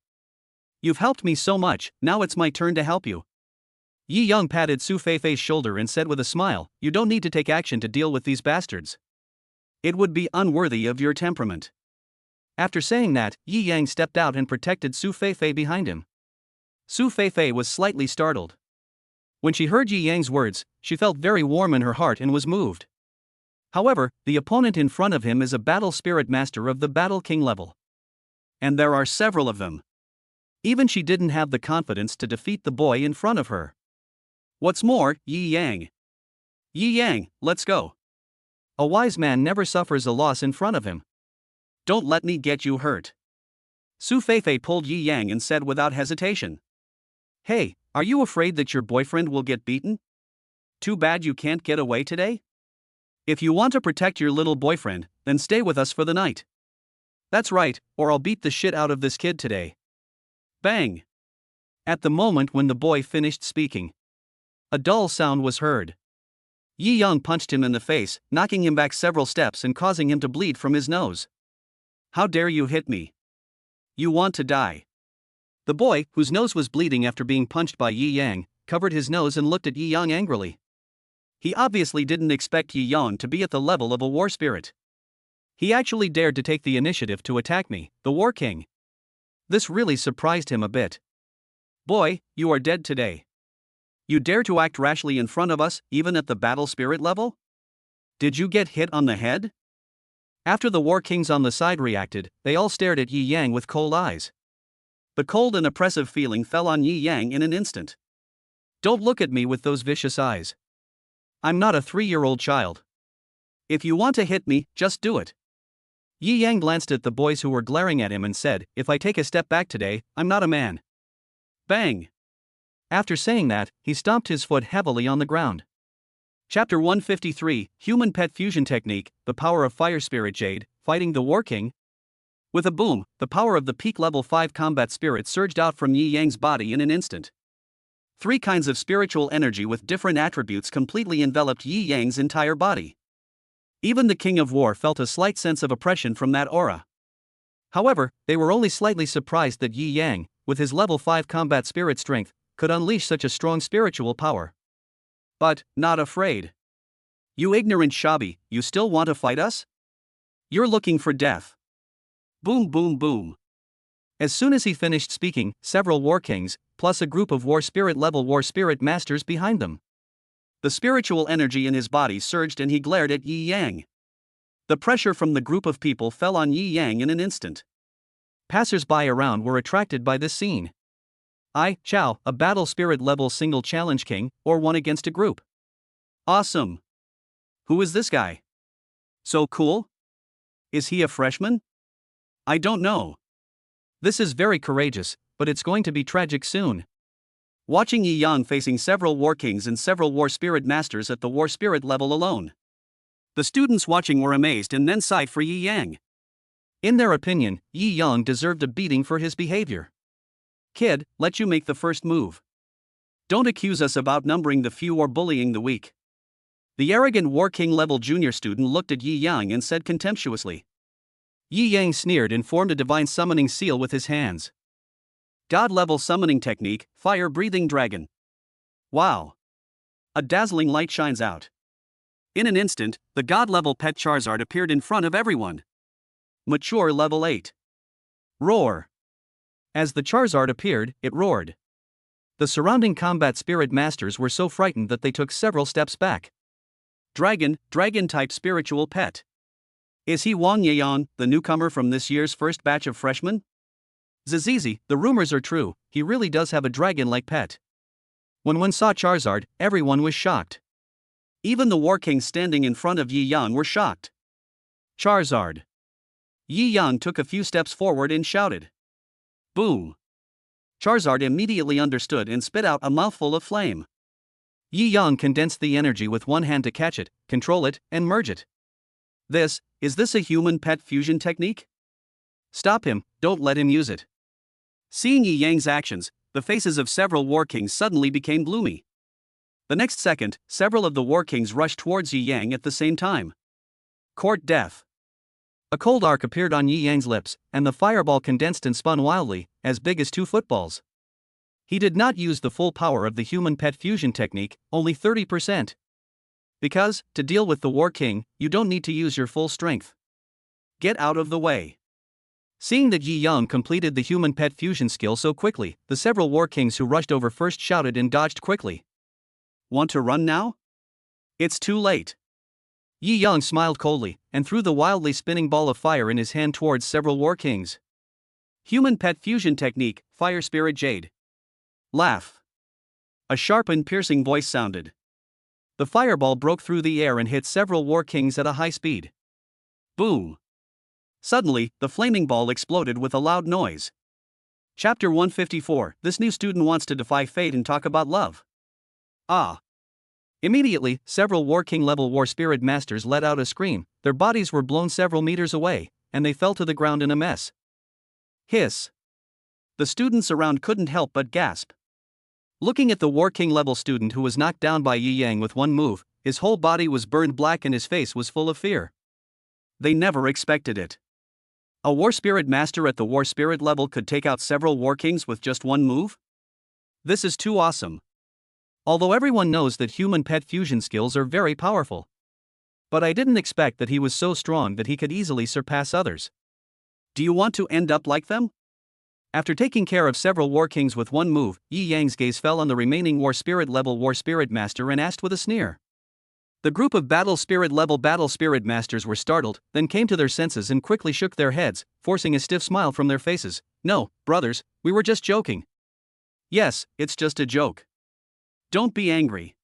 You've helped me so much, now it's my turn to help you." Yi Yang patted Su Feifei's shoulder and said with a smile, "You don't need to take action to deal with these bastards. It would be unworthy of your temperament." After saying that, Yi Yang stepped out and protected Su Feifei behind him. Su Feifei was slightly startled. When she heard Yi Yang's words, she felt very warm in her heart and was moved. However, the opponent in front of him is a battle spirit master of the Battle King level. And there are several of them. Even she didn't have the confidence to defeat the boy in front of her. What's more, Yi Yang. Yi Yang, let's go. A wise man never suffers a loss in front of him. Don't let me get you hurt. Su Feifei pulled Yi Yang and said without hesitation. Hey, are you afraid that your boyfriend will get beaten? Too bad you can't get away today. If you want to protect your little boyfriend, then stay with us for the night. That's right, or I'll beat the shit out of this kid today. Bang. At the moment when the boy finished speaking, a dull sound was heard. Yi Yang punched him in the face, knocking him back several steps and causing him to bleed from his nose. "How dare you hit me? You want to die." The boy, whose nose was bleeding after being punched by Yi Yang, covered his nose and looked at Yi Yang angrily. He obviously didn't expect Yi Yang to be at the level of a war spirit. He actually dared to take the initiative to attack me, the War King. This really surprised him a bit. "Boy, you are dead today. You dare to act rashly in front of us, even at the battle spirit level? Did you get hit on the head?" After the War Kings on the side reacted, they all stared at Yi Yang with cold eyes. The cold and oppressive feeling fell on Yi Yang in an instant. "Don't look at me with those vicious eyes. I'm not a 3-year-old child. If you want to hit me, just do it." Yi Yang glanced at the boys who were glaring at him and said, "If I take a step back today, I'm not a man." Bang. After saying that, he stomped his foot heavily on the ground. Chapter 153, Human Pet Fusion Technique, The Power of Fire Spirit Jade, Fighting the War King. With a boom, the power of the peak level 5 combat spirit surged out from Yi Yang's body in an instant. 3 kinds of spiritual energy with different attributes completely enveloped Yi Yang's entire body. Even the King of War felt a slight sense of oppression from that aura. However, they were only slightly surprised that Yi Yang, with his level 5 combat spirit strength, could unleash such a strong spiritual power. But, not afraid. "You ignorant shabby, you still want to fight us? You're looking for death." Boom boom boom. As soon as he finished speaking, several war kings, plus a group of war spirit level war spirit masters behind them. The spiritual energy in his body surged and he glared at Yi Yang. The pressure from the group of people fell on Yi Yang in an instant. Passers-by around were attracted by this scene. Chow, a battle spirit level single challenge king, or one against a group. Awesome. Who is this guy? So cool? Is he a freshman? I don't know. This is very courageous, but it's going to be tragic soon. Watching Yi Yang facing several war kings and several war spirit masters at the war spirit level alone. The students watching were amazed and then sighed for Yi Yang. In their opinion, Yi Yang deserved a beating for his behavior. Kid, let you make the first move. Don't accuse us of outnumbering the few or bullying the weak. The arrogant war king level junior student looked at Yi Yang and said contemptuously. Yi Yang sneered and formed a divine summoning seal with his hands. God level summoning technique, fire breathing dragon. Wow. A dazzling light shines out. In an instant, the god level pet Charizard appeared in front of everyone. Mature level 8. Roar. As the Charizard appeared, it roared. The surrounding combat spirit masters were so frightened that they took several steps back. Dragon type spiritual pet. Is he Wang Yayan, the newcomer from this year's first batch of freshmen? Zizizi, the rumors are true, he really does have a dragon-like pet. When one saw Charizard, everyone was shocked. Even the war kings standing in front of Yi Yang were shocked. Charizard. Yi Yang took a few steps forward and shouted. Boom. Charizard immediately understood and spit out a mouthful of flame. Yi Yang condensed the energy with one hand to catch it, control it, and merge it. Is this a human pet fusion technique? Stop him, don't let him use it. Seeing Yi Yang's actions, the faces of several war kings suddenly became gloomy. The next second, several of the war kings rushed towards Yi Yang at the same time. Court death. A cold arc appeared on Yi Yang's lips, and the fireball condensed and spun wildly, as big as 2 footballs. He did not use the full power of the human pet fusion technique, only 30%. Because, to deal with the war king, you don't need to use your full strength. Get out of the way. Seeing that Yi Yang completed the human pet fusion skill so quickly, the several war kings who rushed over first shouted and dodged quickly. Want to run now? It's too late. Yi Yang smiled coldly, and threw the wildly spinning ball of fire in his hand towards several war kings. Human pet fusion technique, Fire Spirit Jade. Laugh. A sharp and piercing voice sounded. The fireball broke through the air and hit several war kings at a high speed. Boom. Suddenly, the flaming ball exploded with a loud noise. Chapter 154. This new student wants to defy fate and talk about love. Ah. Immediately, several War King level War Spirit Masters let out a scream, their bodies were blown several meters away, and they fell to the ground in a mess. Hiss. The students around couldn't help but gasp. Looking at the War King level student who was knocked down by Yi Yang with one move, his whole body was burned black and his face was full of fear. They never expected it. A War Spirit Master at the War Spirit level could take out several War Kings with just one move? This is too awesome. Although everyone knows that human pet fusion skills are very powerful. But I didn't expect that he was so strong that he could easily surpass others. Do you want to end up like them? After taking care of several War Kings with one move, Yi Yang's gaze fell on the remaining War Spirit level War Spirit Master and asked with a sneer. The group of Battle Spirit level Battle Spirit Masters were startled, then came to their senses and quickly shook their heads, forcing a stiff smile from their faces. No, brothers, we were just joking. Yes, it's just a joke. Don't be angry.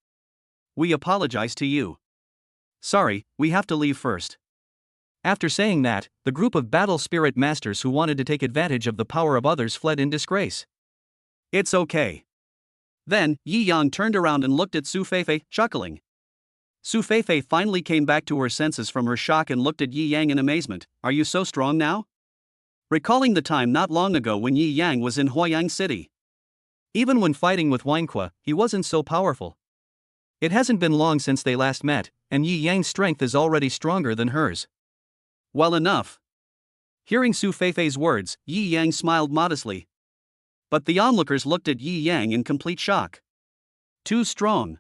We apologize to you. Sorry, we have to leave first. After saying that, the group of Battle Spirit Masters who wanted to take advantage of the power of others fled in disgrace. It's okay. Then, Yi Yang turned around and looked at Su Feifei, chuckling. Su Feifei finally came back to her senses from her shock and looked at Yi Yang in amazement. Are you so strong now? Recalling the time not long ago when Yi Yang was in Huayang City. Even when fighting with Wang, he wasn't so powerful. It hasn't been long since they last met, and Yi Yang's strength is already stronger than hers. Well enough. Hearing Su Feifei's words, Yi Yang smiled modestly. But the onlookers looked at Yi Yang in complete shock. Too strong.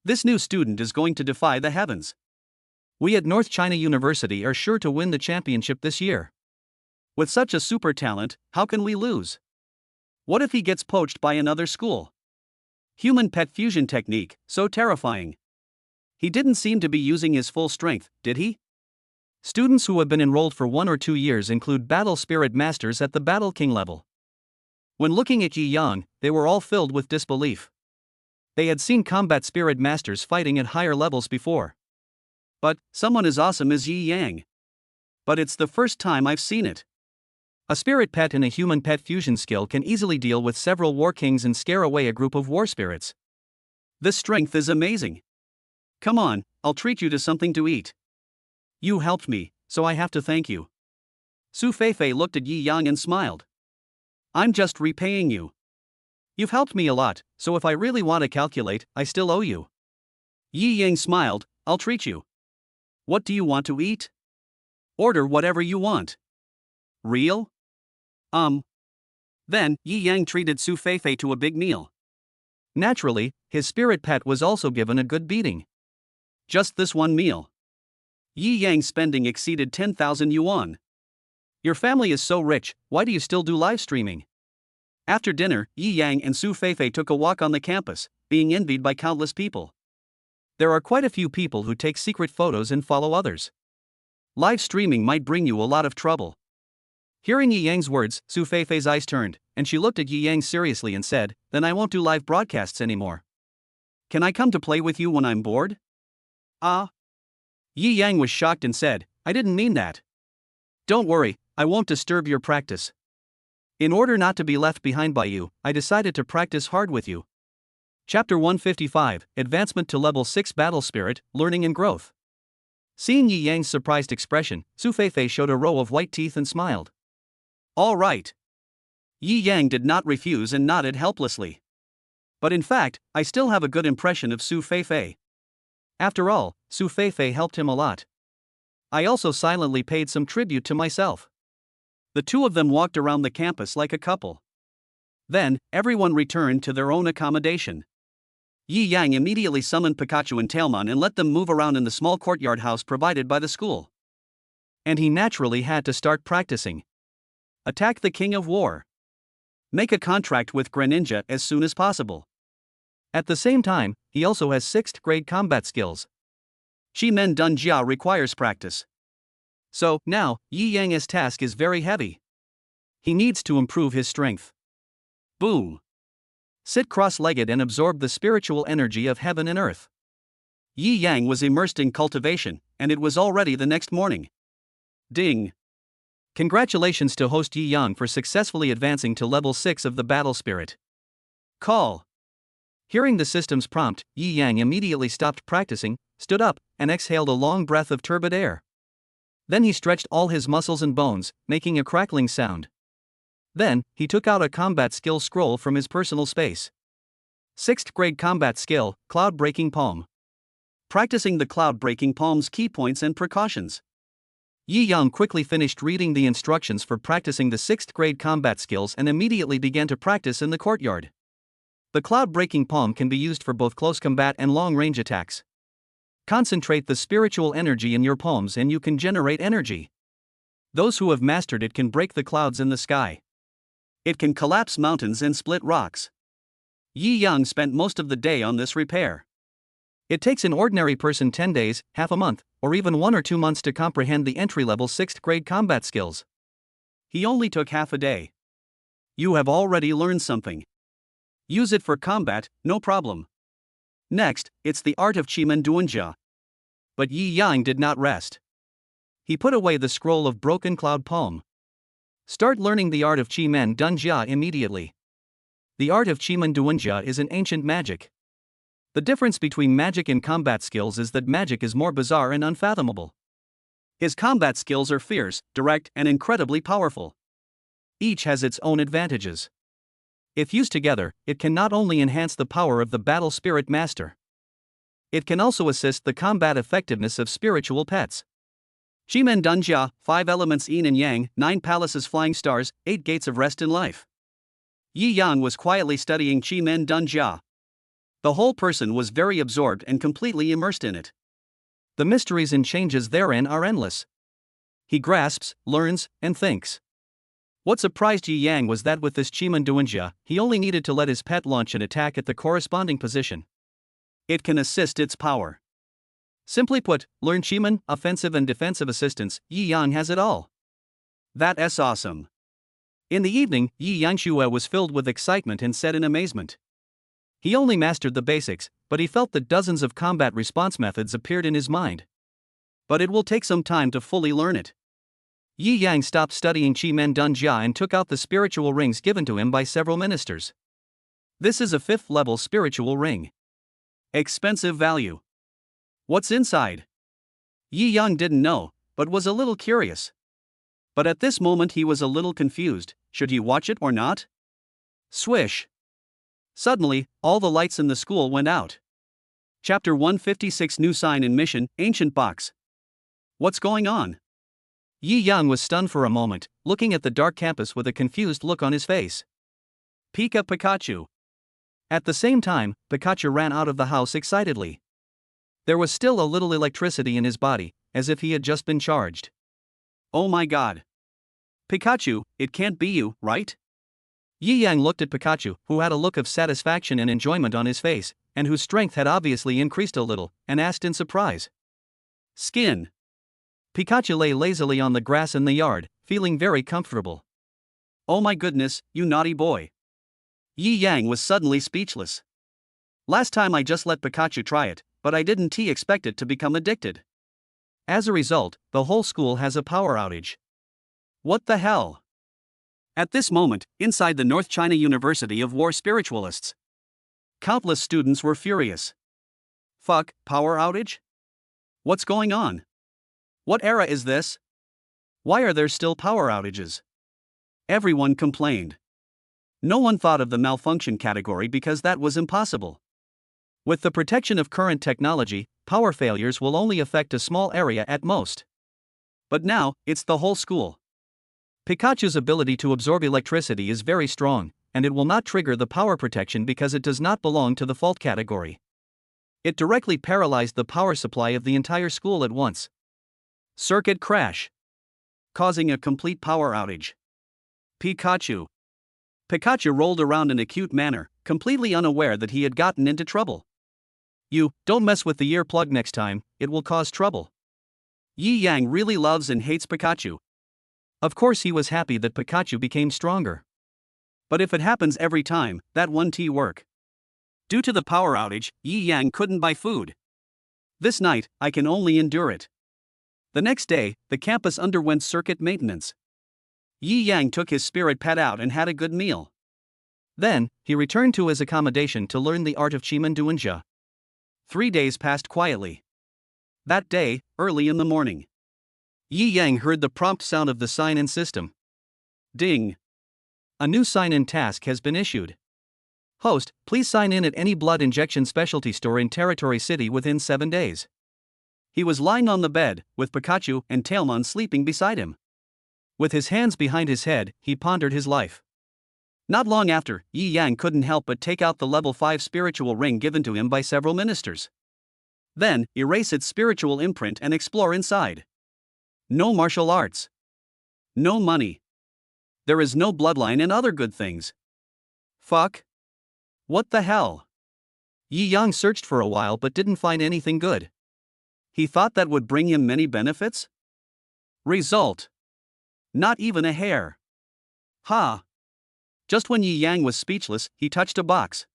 This new student is going to defy the heavens. We at North China University are sure to win the championship this year. With such a super talent, how can we lose? What if he gets poached by another school? Human pet fusion technique, so terrifying. He didn't seem to be using his full strength, did he? Students who have been enrolled for 1 or 2 years include Battle Spirit Masters at the Battle King level. When looking at Yi Yang, they were all filled with disbelief. They had seen Combat Spirit Masters fighting at higher levels before. But, someone as awesome as Yi Yang. But it's the first time I've seen it. A spirit pet in a human pet fusion skill can easily deal with several war kings and scare away a group of war spirits. This strength is amazing. Come on, I'll treat you to something to eat. You helped me, so I have to thank you. Su Feifei looked at Yi Yang and smiled. I'm just repaying you. You've helped me a lot, so if I really want to calculate, I still owe you. Yi Yang smiled, I'll treat you. What do you want to eat? Order whatever you want. Real? Then, Yi Yang treated Su Feifei to a big meal. Naturally, his spirit pet was also given a good beating. Just this one meal. Yi Yang's spending exceeded 10,000 yuan. Your family is so rich, why do you still do live streaming? After dinner, Yi Yang and Su Feifei took a walk on the campus, being envied by countless people. There are quite a few people who take secret photos and follow others. Live streaming might bring you a lot of trouble. Hearing Yi Yang's words, Su Feifei's eyes turned, and she looked at Yi Yang seriously and said, Then I won't do live broadcasts anymore. Can I come to play with you when I'm bored? Yi Yang was shocked and said, I didn't mean that. Don't worry, I won't disturb your practice. In order not to be left behind by you, I decided to practice hard with you. Chapter 155, Advancement to Level 6 Battle Spirit, Learning and Growth. Seeing Yi Yang's surprised expression, Su Feifei showed a row of white teeth and smiled. All right. Yi Yang did not refuse and nodded helplessly. But in fact, I still have a good impression of Su Feifei. After all, Su Feifei helped him a lot. I also silently paid some tribute to myself. The two of them walked around the campus like a couple. Then, everyone returned to their own accommodation. Yi Yang immediately summoned Pikachu and Tailmon and let them move around in the small courtyard house provided by the school. And he naturally had to start practicing. Attack the King of War. Make a contract with Greninja as soon as possible. At the same time, he also has 6th grade combat skills. Chi-Men Dun Jia requires practice. So, now, Yi Yang's task is very heavy. He needs to improve his strength. Boom. Sit cross-legged and absorb the spiritual energy of heaven and earth. Yi Yang was immersed in cultivation, and it was already the next morning. Ding. Congratulations to host Yi Yang for successfully advancing to level 6 of the battle spirit. Call. Hearing the system's prompt, Yi Yang immediately stopped practicing, stood up, and exhaled a long breath of turbid air. Then he stretched all his muscles and bones, making a crackling sound. Then, he took out a combat skill scroll from his personal space. 6th grade combat skill, Cloud Breaking Palm. Practicing the Cloud Breaking Palm's key points and precautions. Yi Yang quickly finished reading the instructions for practicing the 6th grade combat skills and immediately began to practice in the courtyard. The Cloud Breaking Palm can be used for both close combat and long-range attacks. Concentrate the spiritual energy in your palms and you can generate energy. Those who have mastered it can break the clouds in the sky. It can collapse mountains and split rocks. Yi Yang spent most of the day on this repair. It takes an ordinary person 10 days, half a month, or even 1 or 2 months to comprehend the entry-level 6th grade combat skills. He only took half a day. You have already learned something. Use it for combat, no problem. Next, it's the art of Chi-Men Duanjia. But Yi Yang did not rest. He put away the scroll of Broken Cloud Palm. Start learning the art of Chi-Men Duanjia immediately. The art of Chi-Men Duanjia is an ancient magic. The difference between magic and combat skills is that magic is more bizarre and unfathomable. His combat skills are fierce, direct, and incredibly powerful. Each has its own advantages. If used together, it can not only enhance the power of the battle spirit master. It can also assist the combat effectiveness of spiritual pets. Chi-Men Duanjia, 5 elements yin and yang, 9 palaces flying stars, 8 gates of rest in life. Yi Yang was quietly studying Chi-Men Duanjia. The whole person was very absorbed and completely immersed in it. The mysteries and changes therein are endless. He grasps, learns, and thinks. What surprised Yi Yang was that with this Chiman Duanjia, he only needed to let his pet launch an attack at the corresponding position. It can assist its power. Simply put, learn Chiman, offensive and defensive assistance, Yi Yang has it all. That's awesome. In the evening, Yi Yangshue was filled with excitement and said in amazement. He only mastered the basics, but he felt that dozens of combat response methods appeared in his mind. But it will take some time to fully learn it. Yi Yang stopped studying Qi Men Dun Jia and took out the spiritual rings given to him by several ministers. This is a 5th level spiritual ring. Expensive value. What's inside? Yi Yang didn't know, but was a little curious. But at this moment he was a little confused. Should he watch it or not? Swish. Suddenly, all the lights in the school went out. Chapter 156 New Sign in Mission, Ancient Box. What's going on? Yi Yang was stunned for a moment, looking at the dark campus with a confused look on his face. Pikachu. At the same time, Pikachu ran out of the house excitedly. There was still a little electricity in his body, as if he had just been charged. Oh my god. Pikachu, it can't be you, right? Yi Yang looked at Pikachu, who had a look of satisfaction and enjoyment on his face, and whose strength had obviously increased a little, and asked in surprise. Skin. Pikachu lay lazily on the grass in the yard, feeling very comfortable. Oh my goodness, you naughty boy. Yi Yang was suddenly speechless. Last time I just let Pikachu try it, but I didn't expect it to become addicted. As a result, the whole school has a power outage. What the hell? At this moment, inside the North China University of War Spiritualists, countless students were furious. Fuck, power outage? What's going on? What era is this? Why are there still power outages? Everyone complained. No one thought of the malfunction category because that was impossible. With the protection of current technology, power failures will only affect a small area at most. But now, it's the whole school. Pikachu's ability to absorb electricity is very strong, and it will not trigger the power protection because it does not belong to the fault category. It directly paralyzed the power supply of the entire school at once. Circuit crash. Causing a complete power outage. Pikachu. Pikachu rolled around in a cute manner, completely unaware that he had gotten into trouble. You, don't mess with the earplug next time, it will cause trouble. Yi Yang really loves and hates Pikachu. Of course he was happy that Pikachu became stronger. But if it happens every time, that won't work. Due to the power outage, Yi Yang couldn't buy food. This night, I can only endure it. The next day, the campus underwent circuit maintenance. Yi Yang took his spirit pet out and had a good meal. Then, he returned to his accommodation to learn the art of Chiman Duanjia. 3 days passed quietly. That day, early in the morning, Yi Yang heard the prompt sound of the sign-in system. Ding. A new sign-in task has been issued. Host, please sign in at any blood injection specialty store in Territory City within 7 days. He was lying on the bed, with Pikachu and Tailmon sleeping beside him. With his hands behind his head, he pondered his life. Not long after, Yi Yang couldn't help but take out the level 5 spiritual ring given to him by several ministers. Then, erase its spiritual imprint and explore inside. No martial arts. No money. There is no bloodline and other good things. Fuck. What the hell? Yi Yang searched for a while but didn't find anything good. He thought that would bring him many benefits? Result. Not even a hair. Ha. Just when Yi Yang was speechless, he touched a box.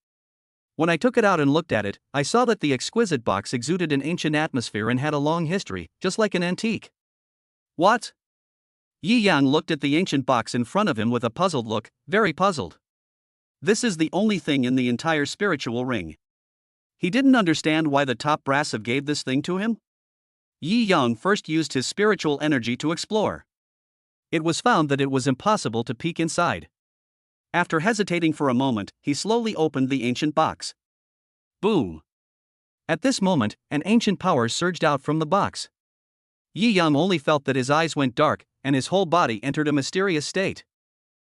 When I took it out and looked at it, I saw that the exquisite box exuded an ancient atmosphere and had a long history, just like an antique. What? Yi Yang looked at the ancient box in front of him with a puzzled look, very puzzled. This is the only thing in the entire spiritual ring. He didn't understand why the top brass have gave this thing to him. Yi Yang first used his spiritual energy to explore. It was found that it was impossible to peek inside. After hesitating for a moment, he slowly opened the ancient box. Boom! At this moment, an ancient power surged out from the box. Yi Yang only felt that his eyes went dark, and his whole body entered a mysterious state.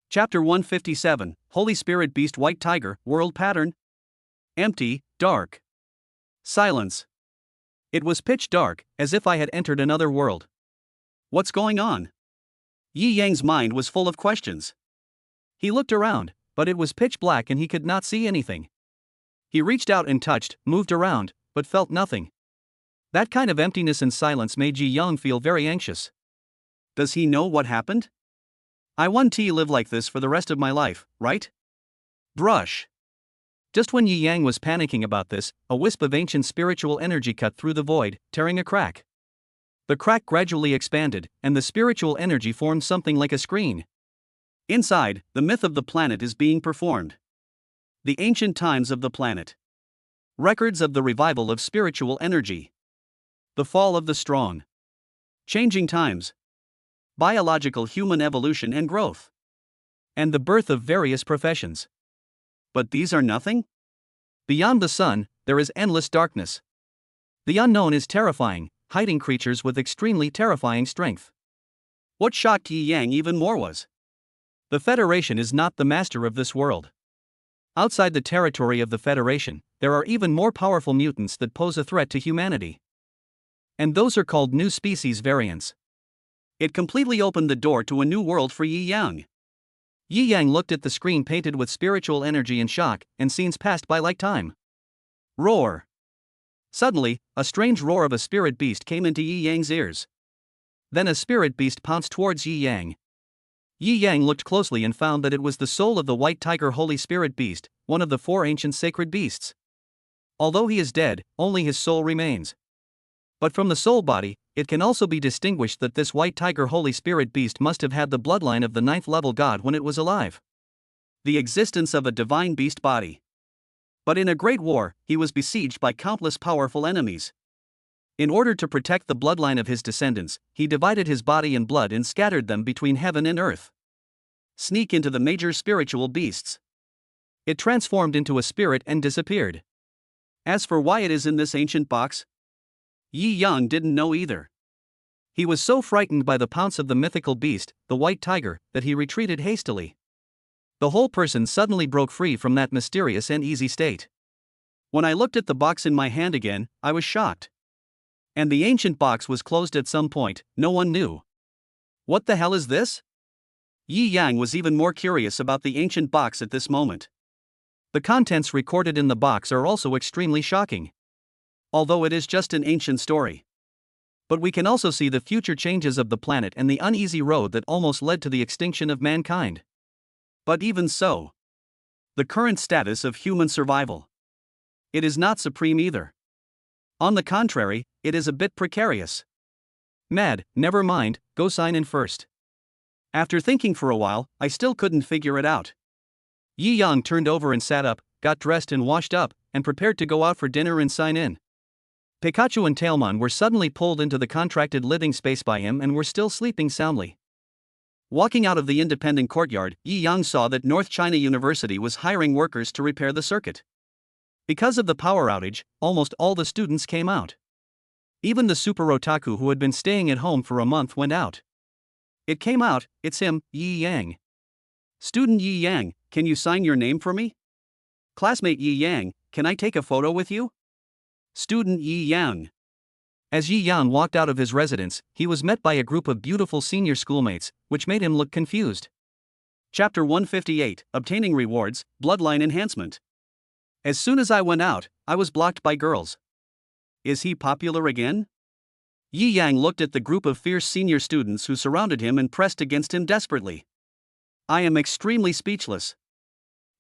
Chapter 157, Holy Spirit Beast White Tiger, World Pattern. Empty, dark. Silence. It was pitch dark, as if I had entered another world. What's going on? Yi Yang's mind was full of questions. He looked around, but it was pitch black and he could not see anything. He reached out and touched, moved around, but felt nothing. That kind of emptiness and silence made Yi Yang feel very anxious. Does he know what happened? I won't live like this for the rest of my life, right? Brush. Just when Yi Yang was panicking about this, a wisp of ancient spiritual energy cut through the void, tearing a crack. The crack gradually expanded, and the spiritual energy formed something like a screen. Inside, the myth of the planet is being performed. The ancient times of the planet. Records of the revival of spiritual energy. The fall of the strong. Changing times. Biological human evolution and growth. And the birth of various professions. But these are nothing? Beyond the sun, there is endless darkness. The unknown is terrifying, hiding creatures with extremely terrifying strength. What shocked Yi Yang even more was, the Federation is not the master of this world. Outside the territory of the Federation, there are even more powerful mutants that pose a threat to humanity. And those are called new species variants. It completely opened the door to a new world for Yi Yang. Yi Yang looked at the screen painted with spiritual energy in shock, and scenes passed by like time. Roar. Suddenly, a strange roar of a spirit beast came into Yi Yang's ears. Then a spirit beast pounced towards Yi Yang. Yi Yang looked closely and found that it was the soul of the white tiger holy spirit beast, one of the 4 ancient sacred beasts. Although he is dead, only his soul remains. But from the soul body, it can also be distinguished that this white tiger holy spirit beast must have had the bloodline of the 9th level god when it was alive. The existence of a divine beast body. But in a great war, he was besieged by countless powerful enemies. In order to protect the bloodline of his descendants, he divided his body and blood and scattered them between heaven and earth. Sneak into the major spiritual beasts. It transformed into a spirit and disappeared. As for why it is in this ancient box, Yi Yang didn't know either. He was so frightened by the pounce of the mythical beast, the white tiger, that he retreated hastily. The whole person suddenly broke free from that mysterious and easy state. When I looked at the box in my hand again, I was shocked. And the ancient box was closed at some point, no one knew. What the hell is this? Yi Yang was even more curious about the ancient box at this moment. The contents recorded in the box are also extremely shocking. Although it is just an ancient story. But we can also see the future changes of the planet and the uneasy road that almost led to the extinction of mankind. But even so, the current status of human survival, it is not supreme either. On the contrary, it is a bit precarious. Mad, never mind, go sign in first. After thinking for a while, I still couldn't figure it out. Yi Yang turned over and sat up, got dressed and washed up, and prepared to go out for dinner and sign in. Pikachu and Tailmon were suddenly pulled into the contracted living space by him and were still sleeping soundly. Walking out of the independent courtyard, Yi Yang saw that North China University was hiring workers to repair the circuit. Because of the power outage, almost all the students came out. Even the super otaku who had been staying at home for a month went out. It came out, it's him, Yi Yang. Student Yi Yang, can you sign your name for me? Classmate Yi Yang, can I take a photo with you? Student Yi Yang. As Yi Yang walked out of his residence, he was met by a group of beautiful senior schoolmates, which made him look confused. Chapter 158, Obtaining Rewards, Bloodline Enhancement. As soon as I went out, I was blocked by girls. Is he popular again? Yi Yang looked at the group of fierce senior students who surrounded him and pressed against him desperately. I am extremely speechless.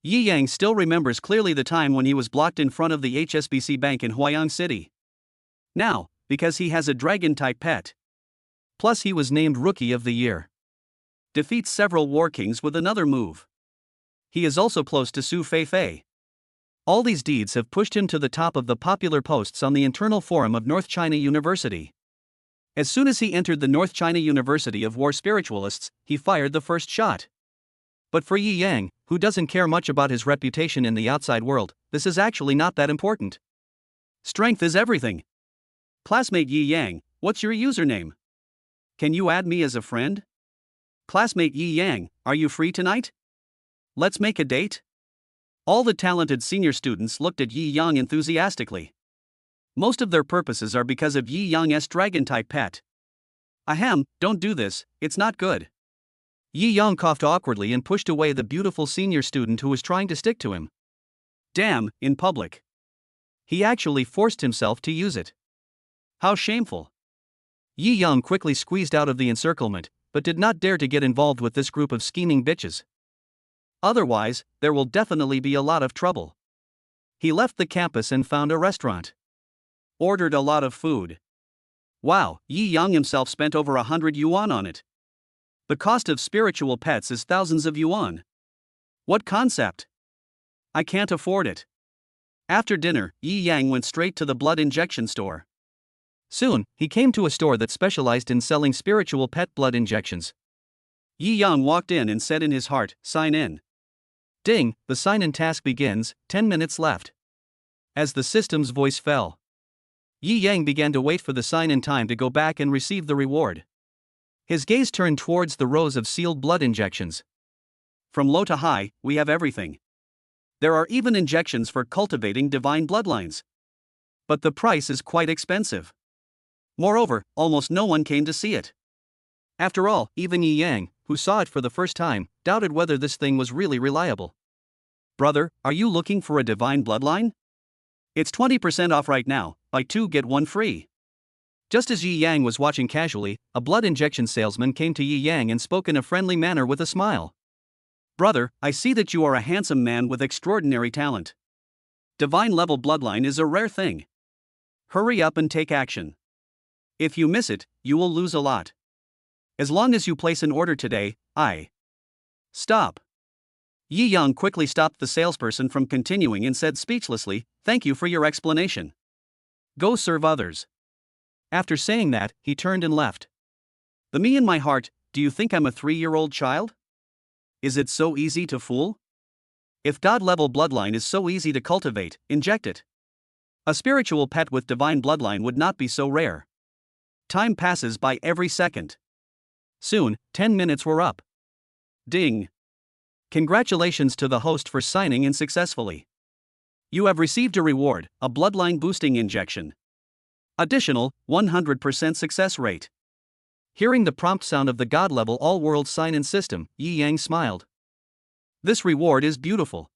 Yi Yang still remembers clearly the time when he was blocked in front of the HSBC Bank in Huayang City. Now, because he has a dragon-type pet. Plus he was named Rookie of the Year. Defeats several war kings with another move. He is also close to Su Feifei. All these deeds have pushed him to the top of the popular posts on the internal forum of North China University. As soon as he entered the North China University of War Spiritualists, he fired the first shot. But for Yi Yang, who doesn't care much about his reputation in the outside world, this is actually not that important. Strength is everything. Classmate Yi Yang, what's your username? Can you add me as a friend? Classmate Yi Yang, are you free tonight? Let's make a date? All the talented senior students looked at Yi Yang enthusiastically. Most of their purposes are because of Yi Yang's dragon-type pet. Ahem, don't do this, it's not good. Yi Yang coughed awkwardly and pushed away the beautiful senior student who was trying to stick to him. Damn, in public. He actually forced himself to use it. How shameful. Yi Yang quickly squeezed out of the encirclement, but did not dare to get involved with this group of scheming bitches. Otherwise, there will definitely be a lot of trouble. He left the campus and found a restaurant. Ordered a lot of food. Wow, Yi Yang himself spent over 100 yuan on it. The cost of spiritual pets is thousands of yuan. What concept? I can't afford it. After dinner, Yi Yang went straight to the blood injection store. Soon, he came to a store that specialized in selling spiritual pet blood injections. Yi Yang walked in and said in his heart, "Sign in." Ding, the sign-in task begins, 10 minutes left. As the system's voice fell, Yi Yang began to wait for the sign-in time to go back and receive the reward. His gaze turned towards the rows of sealed blood injections. From low to high, we have everything. There are even injections for cultivating divine bloodlines. But the price is quite expensive. Moreover, almost no one came to see it. After all, even Yi Yang, who saw it for the first time, doubted whether this thing was really reliable. Brother, are you looking for a divine bloodline? It's 20% off right now, buy 2 get 1 free. Just as Yi Yang was watching casually, a blood injection salesman came to Yi Yang and spoke in a friendly manner with a smile. Brother, I see that you are a handsome man with extraordinary talent. Divine level bloodline is a rare thing. Hurry up and take action. If you miss it, you will lose a lot. As long as you place an order today, Stop. Yi Yang quickly stopped the salesperson from continuing and said speechlessly, "Thank you for your explanation. Go serve others." After saying that, he turned and left. The me in my heart, do you think I'm a 3-year-old child? Is it so easy to fool? If God-level bloodline is so easy to cultivate, inject it. A spiritual pet with divine bloodline would not be so rare. Time passes by every second. Soon, 10 minutes were up. Ding. Congratulations to the host for signing in successfully. You have received a reward, a bloodline boosting injection. Additional, 100% success rate. Hearing the prompt sound of the God-level all-world sign-in system, Yi Yang smiled. This reward is beautiful.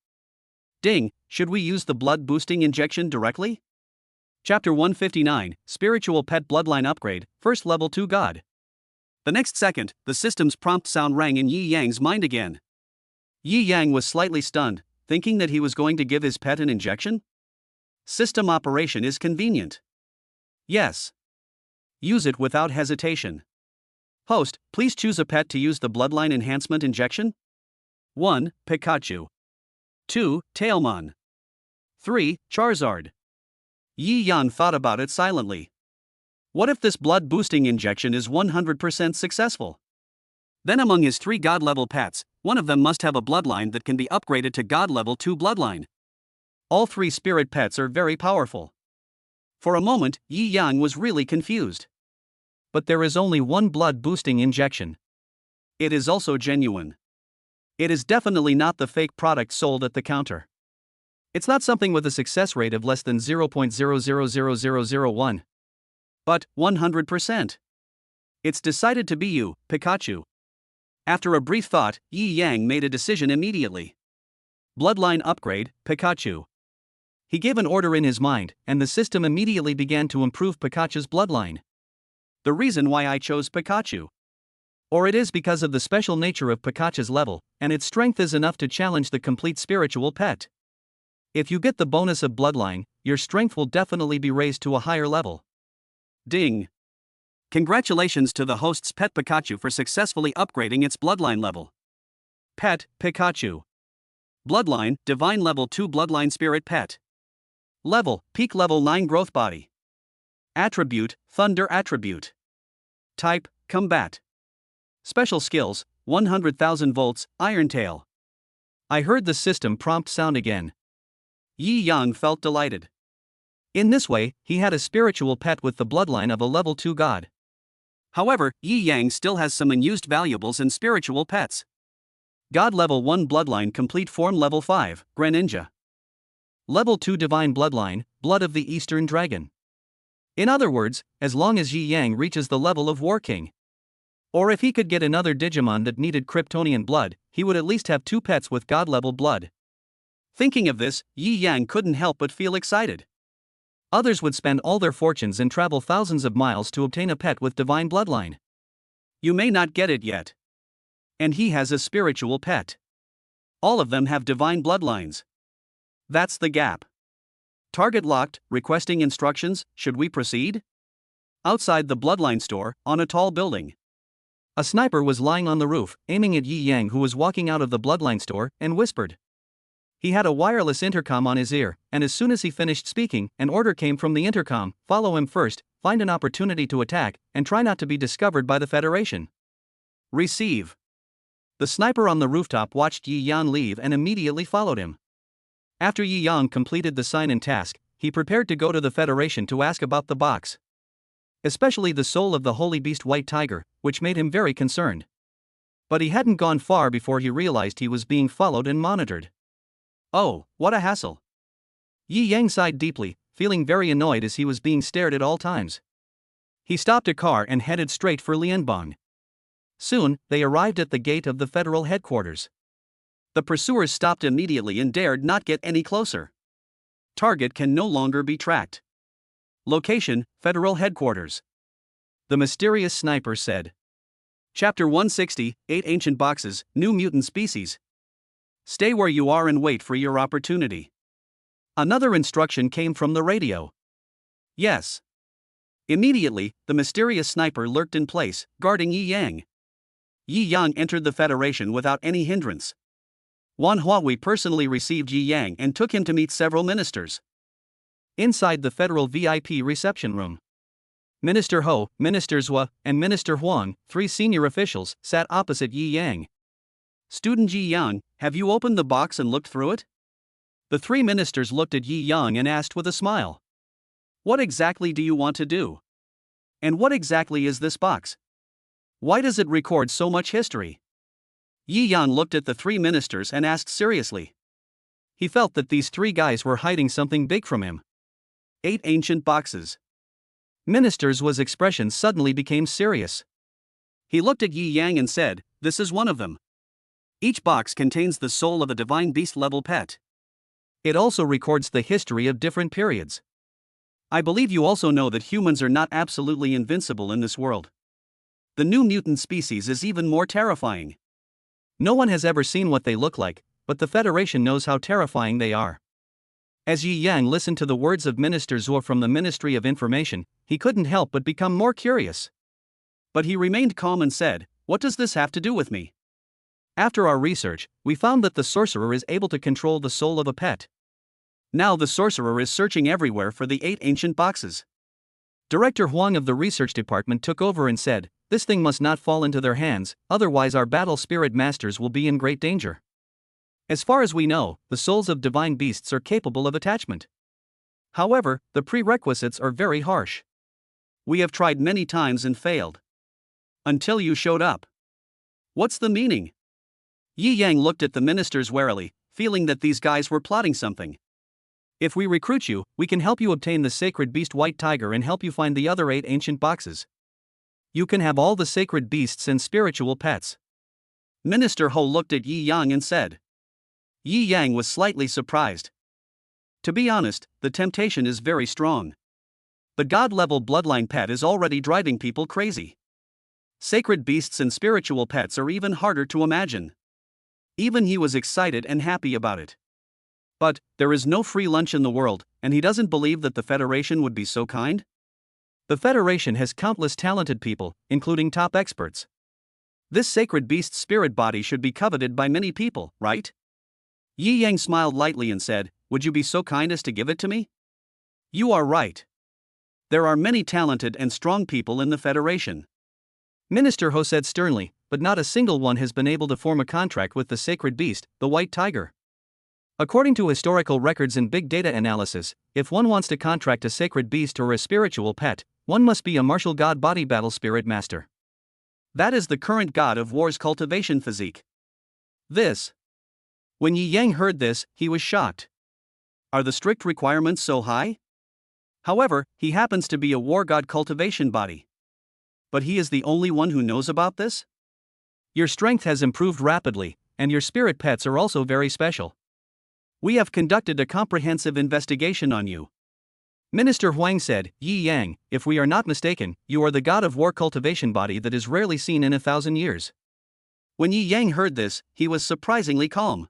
Ding, should we use the blood boosting injection directly? Chapter 159, Spiritual Pet Bloodline Upgrade, First Level 2 God. The next second, the system's prompt sound rang in Yi Yang's mind again. Yi Yang was slightly stunned, thinking that he was going to give his pet an injection? System operation is convenient. Yes. Use it without hesitation. Host, please choose a pet to use the bloodline enhancement injection. 1. Pikachu. 2. Tailmon. 3. Charizard. Yi Yang thought about it silently. What if this blood boosting injection is 100% successful? Then among his 3 God-level pets, one of them must have a bloodline that can be upgraded to God-level 2 bloodline. All 3 spirit pets are very powerful. For a moment, Yi Yang was really confused. But there is only one blood boosting injection. It is also genuine. It is definitely not the fake product sold at the counter. It's not something with a success rate of less than 0.000001. But 100%. It's decided to be you, Pikachu. After a brief thought, Yi Yang made a decision immediately. Bloodline upgrade, Pikachu. He gave an order in his mind, and the system immediately began to improve Pikachu's bloodline. The reason why I chose Pikachu. Or it is because of the special nature of Pikachu's level, and its strength is enough to challenge the complete spiritual pet. If you get the bonus of bloodline, your strength will definitely be raised to a higher level. Ding. Congratulations to the host's pet Pikachu for successfully upgrading its bloodline level. Pet, Pikachu. Bloodline, Divine Level 2 Bloodline Spirit Pet. Level, Peak Level 9 Growth Body. Attribute, Thunder Attribute. Type, Combat. Special Skills, 100,000 volts, Iron Tail. I heard the system prompt sound again. Yi Yang felt delighted. In this way, he had a spiritual pet with the bloodline of a level 2 god. However, Yi Yang still has some unused valuables and spiritual pets. God Level 1 Bloodline Complete Form Level 5, Greninja. Level 2 Divine Bloodline, Blood of the Eastern Dragon. In other words, as long as Yi Yang reaches the level of War King. Or if he could get another Digimon that needed Kryptonian blood, he would at least have 2 pets with god-level blood. Thinking of this, Yi Yang couldn't help but feel excited. Others would spend all their fortunes and travel thousands of miles to obtain a pet with divine bloodline. You may not get it yet. And he has a spiritual pet. All of them have divine bloodlines. That's the gap. Target locked, requesting instructions, should we proceed? Outside the Bloodline store, on a tall building. A sniper was lying on the roof, aiming at Yi Yang, who was walking out of the Bloodline store, and whispered. He had a wireless intercom on his ear, and as soon as he finished speaking, an order came from the intercom: follow him first, find an opportunity to attack, and try not to be discovered by the Federation. Receive. The sniper on the rooftop watched Yi Yang leave and immediately followed him. After Yi Yang completed the sign-in task, he prepared to go to the Federation to ask about the box. Especially the soul of the holy beast White Tiger, which made him very concerned. But he hadn't gone far before he realized he was being followed and monitored. Oh, what a hassle. Yi Yang sighed deeply, feeling very annoyed as he was being stared at all times. He stopped a car and headed straight for Lianbang. Soon, they arrived at the gate of the federal headquarters. The pursuers stopped immediately and dared not get any closer. Target can no longer be tracked. Location, Federal Headquarters. The mysterious sniper said. Chapter 160, 8 Ancient Boxes, New Mutant Species. Stay where you are and wait for your opportunity. Another instruction came from the radio. Yes. Immediately, the mysterious sniper lurked in place, guarding Yi Yang. Yi Yang entered the Federation without any hindrance. Wan Huawei personally received Yi Yang and took him to meet several ministers. Inside the Federal VIP reception room, Minister Ho, Minister Zhua, and Minister Huang, 3 senior officials, sat opposite Yi Yang. Student Yi Yang, have you opened the box and looked through it? The 3 ministers looked at Yi Yang and asked with a smile. What exactly do you want to do? And what exactly is this box? Why does it record so much history? Yi Yang looked at the 3 ministers and asked seriously. He felt that these 3 guys were hiding something big from him. 8 ancient boxes. Minister Zhua's expression suddenly became serious. He looked at Yi Yang and said, this is one of them. Each box contains the soul of a divine beast-level pet. It also records the history of different periods. I believe you also know that humans are not absolutely invincible in this world. The new mutant species is even more terrifying. No one has ever seen what they look like, but the Federation knows how terrifying they are. As Yi Yang listened to the words of Minister Zhua from the Ministry of Information, he couldn't help but become more curious. But he remained calm and said, what does this have to do with me? After our research, we found that the sorcerer is able to control the soul of a pet. Now the sorcerer is searching everywhere for the 8 ancient boxes. Director Huang of the research department took over and said, this thing must not fall into their hands, otherwise our battle spirit masters will be in great danger. As far as we know, the souls of divine beasts are capable of attachment. However, the prerequisites are very harsh. We have tried many times and failed. Until you showed up. What's the meaning? Yi Yang looked at the ministers warily, feeling that these guys were plotting something. If we recruit you, we can help you obtain the sacred beast White Tiger and help you find the other 8 ancient boxes. You can have all the sacred beasts and spiritual pets. Minister Ho looked at Yi Yang and said. Yi Yang was slightly surprised. To be honest, the temptation is very strong. The god-level bloodline pet is already driving people crazy. Sacred beasts and spiritual pets are even harder to imagine. Even he was excited and happy about it. But, there is no free lunch in the world, and he doesn't believe that the Federation would be so kind? The Federation has countless talented people, including top experts. This sacred beast's spirit body should be coveted by many people, right? Yi Yang smiled lightly and said, would you be so kind as to give it to me? You are right. There are many talented and strong people in the Federation. Minister Ho said sternly, but not a single one has been able to form a contract with the sacred beast, the White Tiger. According to historical records and big data analysis, if one wants to contract a sacred beast or a spiritual pet, one must be a martial god body battle spirit master. That is the current god of war's cultivation physique. When Yi Yang heard this, he was shocked. Are the strict requirements so high? However, he happens to be a war god cultivation body. but he is the only one who knows about this? Your strength has improved rapidly, and your spirit pets are also very special. We have conducted a comprehensive investigation on you. Minister Wang said, Yi Yang, if we are not mistaken, you are the god of war cultivation body that is rarely seen in 1,000 years. When Yi Yang heard this, he was surprisingly calm.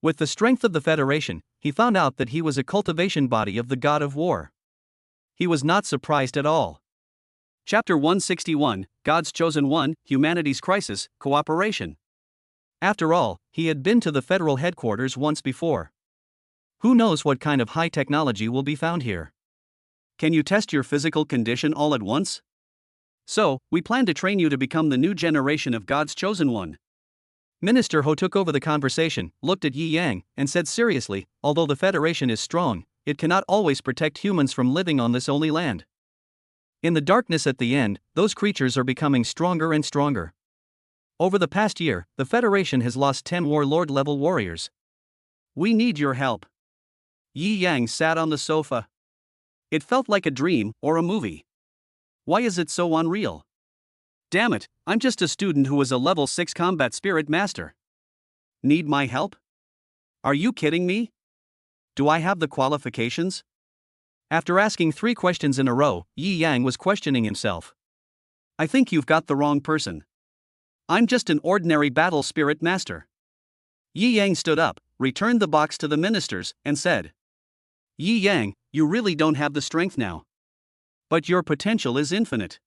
With the strength of the Federation, he found out that he was a cultivation body of the god of war. He was not surprised at all. Chapter 161, God's Chosen One, Humanity's Crisis, Cooperation. After all, he had been to the federal headquarters once before. Who knows what kind of high technology will be found here? Can you test your physical condition all at once? So, we plan to train you to become the new generation of God's Chosen One. Minister Ho took over the conversation, looked at Yi Yang, and said seriously, although the Federation is strong, it cannot always protect humans from living on this only land. In the darkness at the end, those creatures are becoming stronger and stronger. Over the past year, the Federation has lost 10 warlord-level warriors. We need your help. Yi Yang sat on the sofa. It felt like a dream or a movie. Why is it so unreal? Damn it, I'm just a student who is a level 6 combat spirit master. Need my help? Are you kidding me? Do I have the qualifications? After asking 3 questions in a row, Yi Yang was questioning himself. I think you've got the wrong person. I'm just an ordinary battle spirit master. Yi Yang stood up, returned the box to the ministers, and said, Yi Yang, you really don't have the strength now. But your potential is infinite.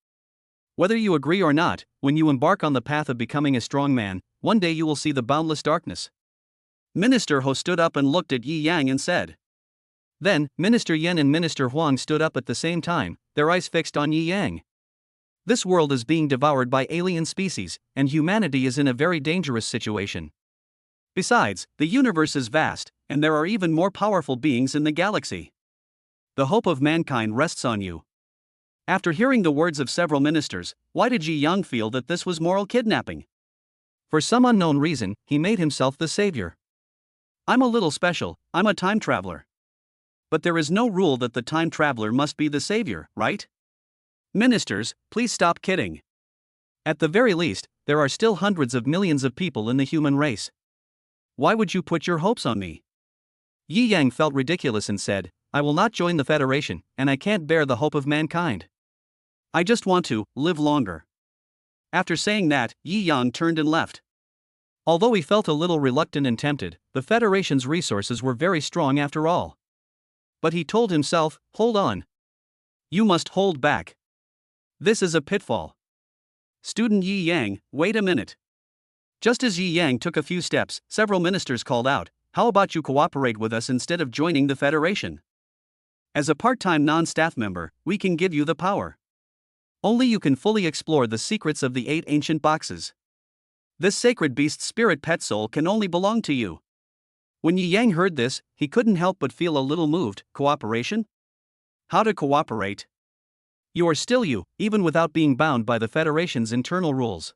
Whether you agree or not, when you embark on the path of becoming a strong man, one day you will see the boundless darkness. Minister Ho stood up and looked at Yi Yang and said. Then, Minister Yen and Minister Huang stood up at the same time, their eyes fixed on Yi Yang. This world is being devoured by alien species, and humanity is in a very dangerous situation. Besides, the universe is vast, and there are even more powerful beings in the galaxy. The hope of mankind rests on you. After hearing the words of several ministers, why did Yi Yang feel that this was moral kidnapping? For some unknown reason, he made himself the savior. I'm a little special, I'm a time traveler. But there is no rule that the time traveler must be the savior, right? Ministers, please stop kidding. At the very least, there are still hundreds of millions of people in the human race. Why would you put your hopes on me? Yi Yang felt ridiculous and said, I will not join the Federation, and I can't bear the hope of mankind. I just want to live longer. After saying that, Yi Yang turned and left. Although he felt a little reluctant and tempted, the Federation's resources were very strong after all. But he told himself, hold on. You must hold back. This is a pitfall. Student Yi Yang, wait a minute. Just as Yi Yang took a few steps, several ministers called out, how about you cooperate with us instead of joining the Federation? As a part-time non-staff member, we can give you the power. Only you can fully explore the secrets of the 8 ancient boxes. This sacred beast's spirit pet soul can only belong to you. When Yi Yang heard this, he couldn't help but feel a little moved. Cooperation? How to cooperate? You are still you, even without being bound by the Federation's internal rules.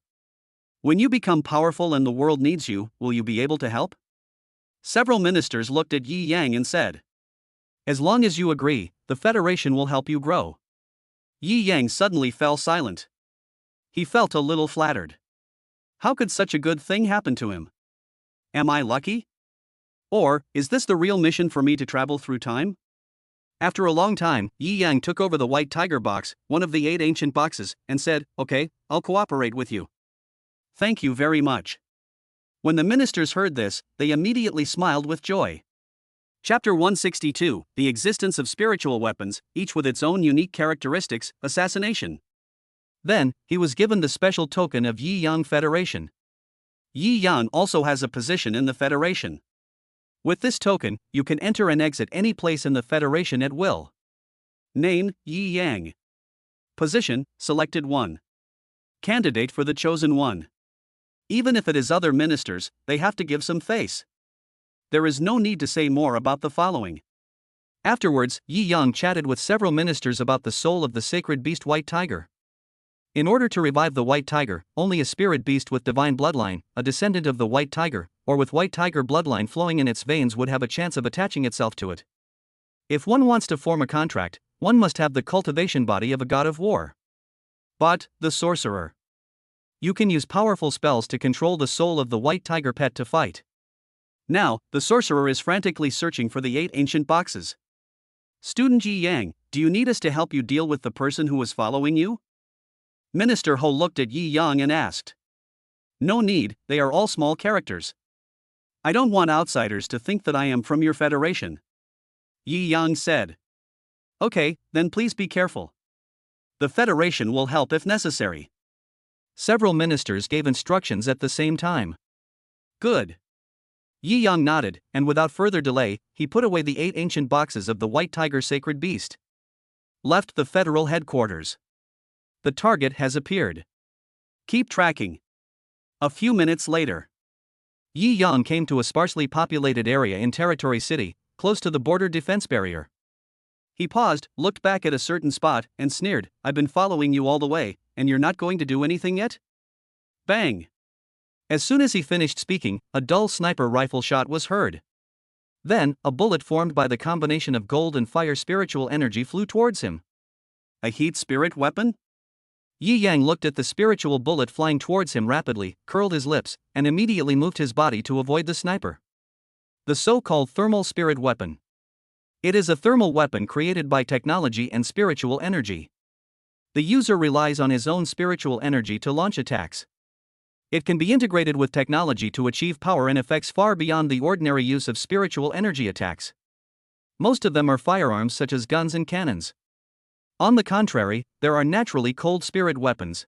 When you become powerful and the world needs you, will you be able to help? Several ministers looked at Yi Yang and said, as long as you agree, the Federation will help you grow. Yi Yang suddenly fell silent. He felt a little flattered. How could such a good thing happen to him? Am I lucky? Or, is this the real mission for me to travel through time? After a long time, Yi Yang took over the white tiger box, one of the 8 ancient boxes, and said, okay, I'll cooperate with you. Thank you very much. When the ministers heard this, they immediately smiled with joy. Chapter 162, The Existence of Spiritual Weapons, each with its own unique characteristics, Assassination. Then, he was given the special token of Yi Yang Federation. Yi Yang also has a position in the Federation. With this token, you can enter and exit any place in the Federation at will. Name, Yi Yang. Position, selected 1. Candidate for the chosen one. Even if it is other ministers, they have to give some face. There is no need to say more about the following. Afterwards, Yi Yang chatted with several ministers about the soul of the sacred beast White Tiger. In order to revive the White Tiger, only a spirit beast with divine bloodline, a descendant of the White Tiger, or with White Tiger bloodline flowing in its veins would have a chance of attaching itself to it. If one wants to form a contract, one must have the cultivation body of a god of war. But, the Sorcerer. You can use powerful spells to control the soul of the white tiger pet to fight. Now, the sorcerer is frantically searching for the 8 ancient boxes. Student Yi Yang, do you need us to help you deal with the person who was following you? Minister Ho looked at Yi Yang and asked. No need, they are all small characters. I don't want outsiders to think that I am from your federation. Yi Yang said. Okay, then please be careful. The federation will help if necessary. Several ministers gave instructions at the same time. Good. Yi Yang nodded, and without further delay, he put away the 8 ancient boxes of the white tiger sacred beast. Left the federal headquarters. The target has appeared. Keep tracking. A few minutes later. Yi Yang came to a sparsely populated area in Territory City, close to the border defense barrier. He paused, looked back at a certain spot, and sneered, I've been following you all the way, and you're not going to do anything yet? Bang! As soon as he finished speaking, a dull sniper rifle shot was heard. Then, a bullet formed by the combination of gold and fire spiritual energy flew towards him. A heat spirit weapon? Yi Yang looked at the spiritual bullet flying towards him rapidly, curled his lips, and immediately moved his body to avoid the sniper. The so-called thermal spirit weapon. It is a thermal weapon created by technology and spiritual energy. The user relies on his own spiritual energy to launch attacks. It can be integrated with technology to achieve power and effects far beyond the ordinary use of spiritual energy attacks. Most of them are firearms such as guns and cannons. On the contrary, there are naturally cold spirit weapons.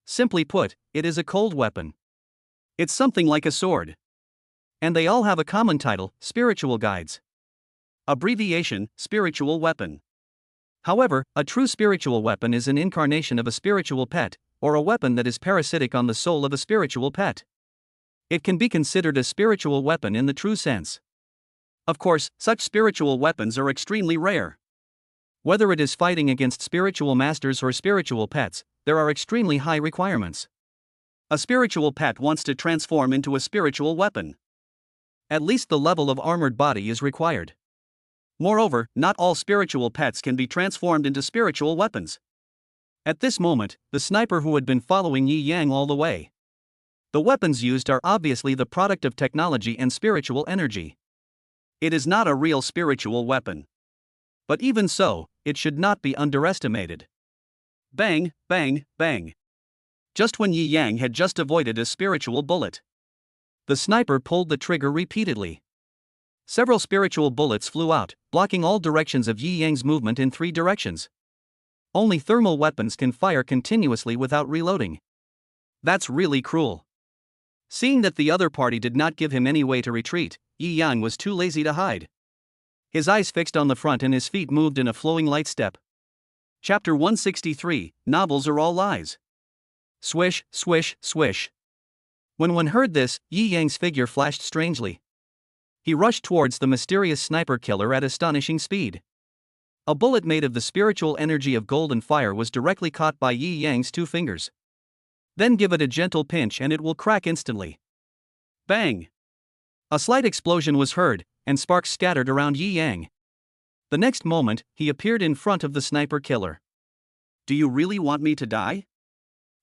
Simply put, it is a cold weapon. It's something like a sword. And they all have a common title, spiritual guides. Abbreviation, spiritual weapon. However, a true spiritual weapon is an incarnation of a spiritual pet, or a weapon that is parasitic on the soul of a spiritual pet. It can be considered a spiritual weapon in the true sense. Of course, such spiritual weapons are extremely rare. Whether it is fighting against spiritual masters or spiritual pets, there are extremely high requirements. A spiritual pet wants to transform into a spiritual weapon. At least the level of armored body is required. Moreover, not all spiritual pets can be transformed into spiritual weapons. At this moment, the sniper who had been following Yi Yang all the way. The weapons used are obviously the product of technology and spiritual energy. It is not a real spiritual weapon. But even so, it should not be underestimated. Bang, bang, bang. Just when Yi Yang had just avoided a spiritual bullet, the sniper pulled the trigger repeatedly. Several spiritual bullets flew out, blocking all directions of Yi Yang's movement in 3 directions. Only thermal weapons can fire continuously without reloading. That's really cruel. Seeing that the other party did not give him any way to retreat, Yi Yang was too lazy to hide. His eyes fixed on the front and his feet moved in a flowing light step. Chapter 163, Novels Are All Lies. Swish, swish, swish. When one heard this, Yi Yang's figure flashed strangely. He rushed towards the mysterious sniper killer at astonishing speed. A bullet made of the spiritual energy of gold and fire was directly caught by Yi Yang's 2 fingers. Then give it a gentle pinch and it will crack instantly. Bang! A slight explosion was heard, and sparks scattered around Yi Yang. The next moment, he appeared in front of the sniper killer. Do you really want me to die?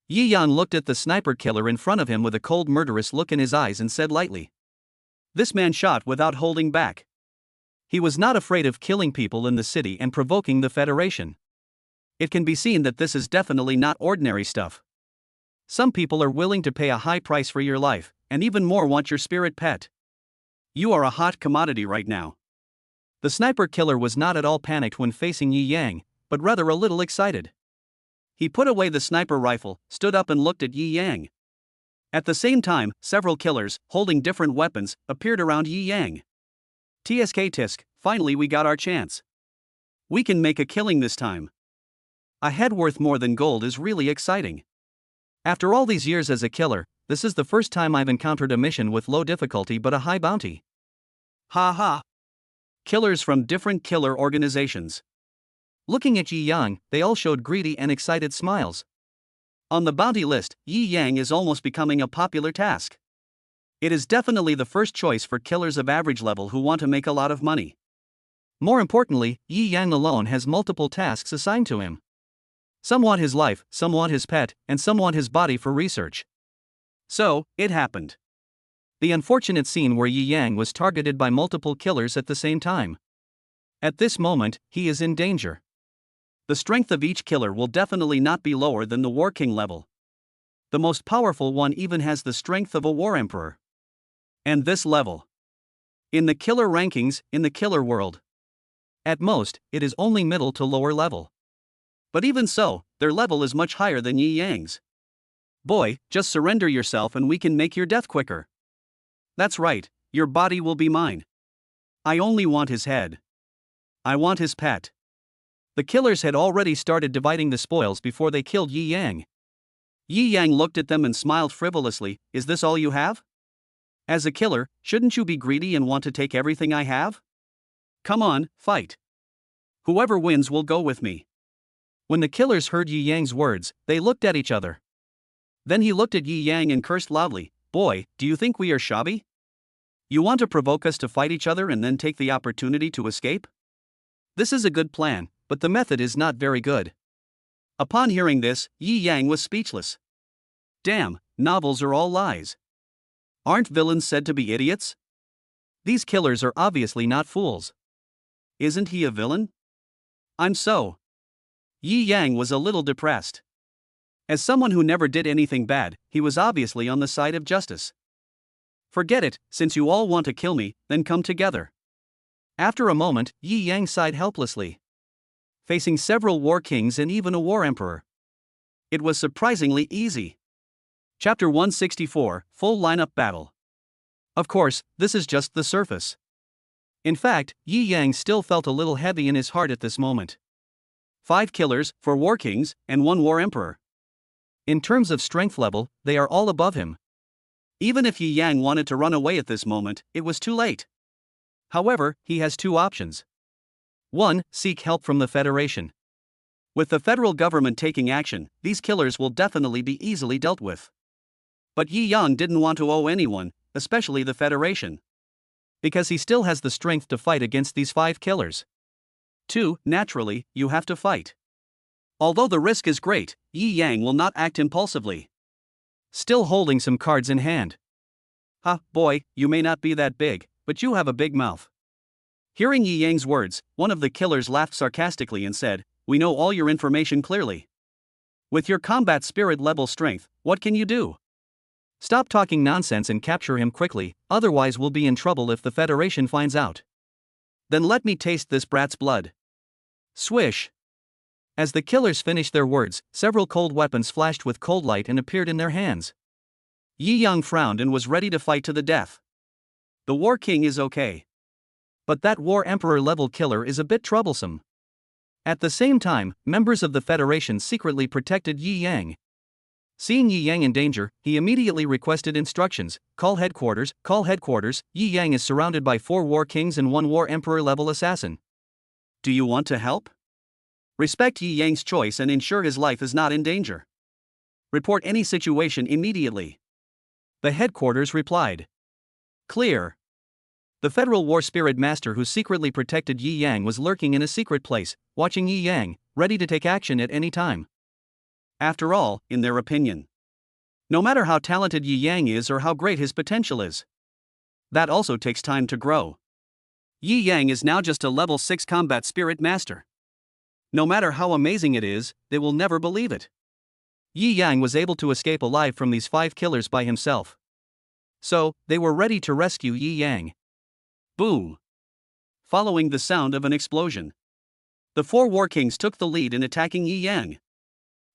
Yi Yang looked at the sniper killer in front of him with a cold murderous look in his eyes and said lightly. This man shot without holding back. He was not afraid of killing people in the city and provoking the Federation. It can be seen that this is definitely not ordinary stuff. Some people are willing to pay a high price for your life, and even more want your spirit pet. You are a hot commodity right now. The sniper killer was not at all panicked when facing Yi Yang, but rather a little excited. He put away the sniper rifle, stood up and looked at Yi Yang. At the same time, several killers, holding different weapons, appeared around Yi Yang. TSK Tisk, finally we got our chance. We can make a killing this time. A head worth more than gold is really exciting. After all these years as a killer, this is the first time I've encountered a mission with low difficulty but a high bounty. Ha ha. Killers from different killer organizations. Looking at Yi Yang, they all showed greedy and excited smiles. On the bounty list, Yi Yang is almost becoming a popular task. It is definitely the first choice for killers of average level who want to make a lot of money. More importantly, Yi Yang alone has multiple tasks assigned to him. Some want his life, some want his pet, and some want his body for research. So, it happened. The unfortunate scene where Yi Yang was targeted by multiple killers at the same time. At this moment, he is in danger. The strength of each killer will definitely not be lower than the War King level. The most powerful one even has the strength of a War Emperor. And this level. In the killer rankings, in the killer world. At most, it is only middle to lower level. But even so, their level is much higher than Yi Yang's. Boy, just surrender yourself and we can make your death quicker. That's right, your body will be mine. I only want his head. I want his pet. The killers had already started dividing the spoils before they killed Yi Yang. Yi Yang looked at them and smiled frivolously. Is this all you have? As a killer, shouldn't you be greedy and want to take everything I have? Come on, fight. Whoever wins will go with me. When the killers heard Yi Yang's words, they looked at each other. Then he looked at Yi Yang and cursed loudly. Boy, do you think we are shabby? You want to provoke us to fight each other and then take the opportunity to escape? This is a good plan, but the method is not very good. Upon hearing this, Yi Yang was speechless. Damn, novels are all lies. Aren't villains said to be idiots? These killers are obviously not fools. Isn't he a villain? I'm so. Yi Yang was a little depressed. As someone who never did anything bad, he was obviously on the side of justice. Forget it, since you all want to kill me, then come together. After a moment, Yi Yang sighed helplessly. Facing several war kings and even a war emperor. It was surprisingly easy. Chapter 164, Full Lineup Battle. Of course, this is just the surface. In fact, Yi Yang still felt a little heavy in his heart at this moment. 5 killers, 4 war kings, and 1 war emperor. In terms of strength level, they are all above him. Even if Yi Yang wanted to run away at this moment, it was too late. However, he has 2 options. 1. Seek help from the Federation. With the federal government taking action, these killers will definitely be easily dealt with. But Yi Yang didn't want to owe anyone, especially the Federation. Because he still has the strength to fight against these 5 killers. 2. Naturally, you have to fight. Although the risk is great, Yi Yang will not act impulsively. Still holding some cards in hand. Ha, boy, you may not be that big, but you have a big mouth. Hearing Yi Yang's words, one of the killers laughed sarcastically and said, We know all your information clearly. With your combat spirit level strength, what can you do? Stop talking nonsense and capture him quickly, otherwise we'll be in trouble if the Federation finds out. Then let me taste this brat's blood. Swish. As the killers finished their words, several cold weapons flashed with cold light and appeared in their hands. Yi Yang frowned and was ready to fight to the death. The War King is okay. But that War Emperor level killer is a bit troublesome. At the same time, members of the Federation secretly protected Yi Yang. Seeing Yi Yang in danger, he immediately requested instructions. Call headquarters, Yi Yang is surrounded by 4 War Kings and 1 War Emperor level assassin. Do you want to help? Respect Yi Yang's choice and ensure his life is not in danger. Report any situation immediately. The headquarters replied. Clear. The Federal War Spirit Master who secretly protected Yi Yang was lurking in a secret place, watching Yi Yang, ready to take action at any time. After all, in their opinion, no matter how talented Yi Yang is or how great his potential is, that also takes time to grow. Yi Yang is now just a level 6 combat spirit master. No matter how amazing it is, they will never believe it. Yi Yang was able to escape alive from these 5 killers by himself. So, they were ready to rescue Yi Yang. Boom! Following the sound of an explosion, the 4 War Kings took the lead in attacking Yi Yang.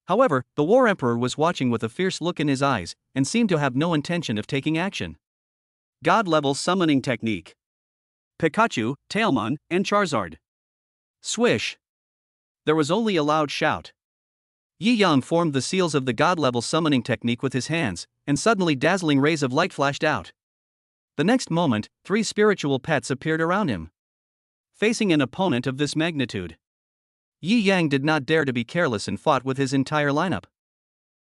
However, the War Emperor was watching with a fierce look in his eyes, and seemed to have no intention of taking action. God-level summoning technique. Pikachu, Tailmon, and Charizard. Swish! There was only a loud shout. Yi Yang formed the seals of the God-level summoning technique with his hands, and suddenly dazzling rays of light flashed out. The next moment, 3 spiritual pets appeared around him. Facing an opponent of this magnitude, Yi Yang did not dare to be careless and fought with his entire lineup.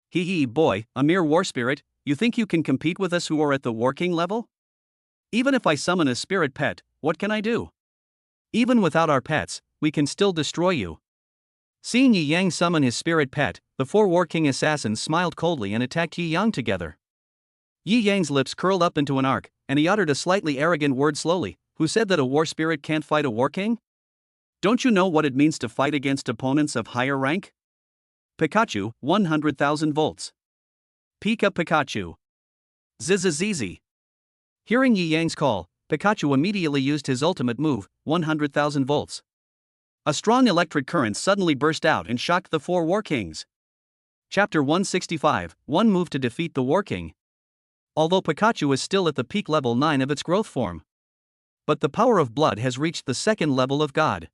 Hee hee boy, a mere war spirit, you think you can compete with us who are at the War King level? Even if I summon a spirit pet, what can I do? Even without our pets, we can still destroy you. Seeing Yi Yang summon his spirit pet, the four War King assassins smiled coldly and attacked Yi Yang together. Yi Yang's lips curled up into an arc, and he uttered a slightly arrogant word slowly. Who said that a war spirit can't fight a War King? Don't you know what it means to fight against opponents of higher rank? Pikachu, 100,000 volts. Pikachu. Zizizizi. Hearing Yi Yang's call, Pikachu immediately used his ultimate move, 100,000 volts. A strong electric current suddenly burst out and shocked the four War Kings. Chapter 165, One Move to Defeat the War King. Although Pikachu is still at the peak level 9 of its growth form, but the power of blood has reached the second level of God.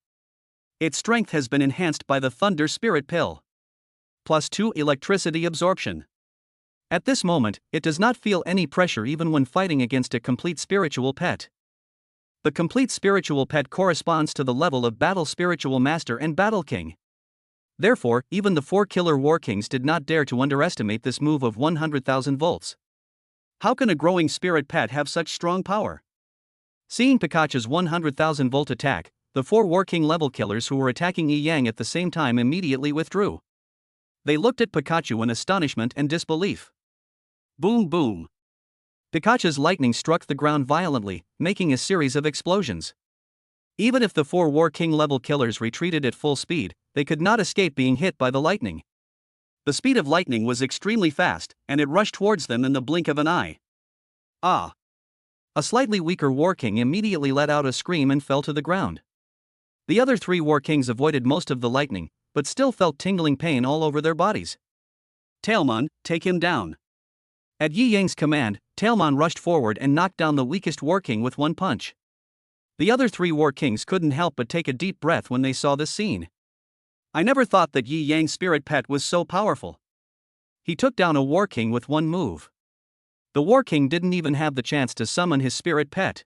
Its strength has been enhanced by the Thunder Spirit Pill. +2 electricity absorption. At this moment, it does not feel any pressure even when fighting against a complete spiritual pet. The complete spiritual pet corresponds to the level of Battle Spiritual Master and Battle King. Therefore, even the four killer War Kings did not dare to underestimate this move of 100,000 volts. How can a growing spirit pet have such strong power? Seeing Pikachu's 100,000 volt attack, the four War King level killers who were attacking Yi Yang at the same time immediately withdrew. They looked at Pikachu in astonishment and disbelief. Boom boom. Pikachu's lightning struck the ground violently, making a series of explosions. Even if the four War King level killers retreated at full speed, they could not escape being hit by the lightning. The speed of lightning was extremely fast, and it rushed towards them in the blink of an eye. Ah! A slightly weaker War King immediately let out a scream and fell to the ground. The other three War Kings avoided most of the lightning, but still felt tingling pain all over their bodies. Tailmon, take him down. At Yi Yang's command, Tailmon rushed forward and knocked down the weakest War King with one punch. The other three War Kings couldn't help but take a deep breath when they saw this scene. I never thought that Yi Yang's spirit pet was so powerful. He took down a War King with one move. The War King didn't even have the chance to summon his spirit pet.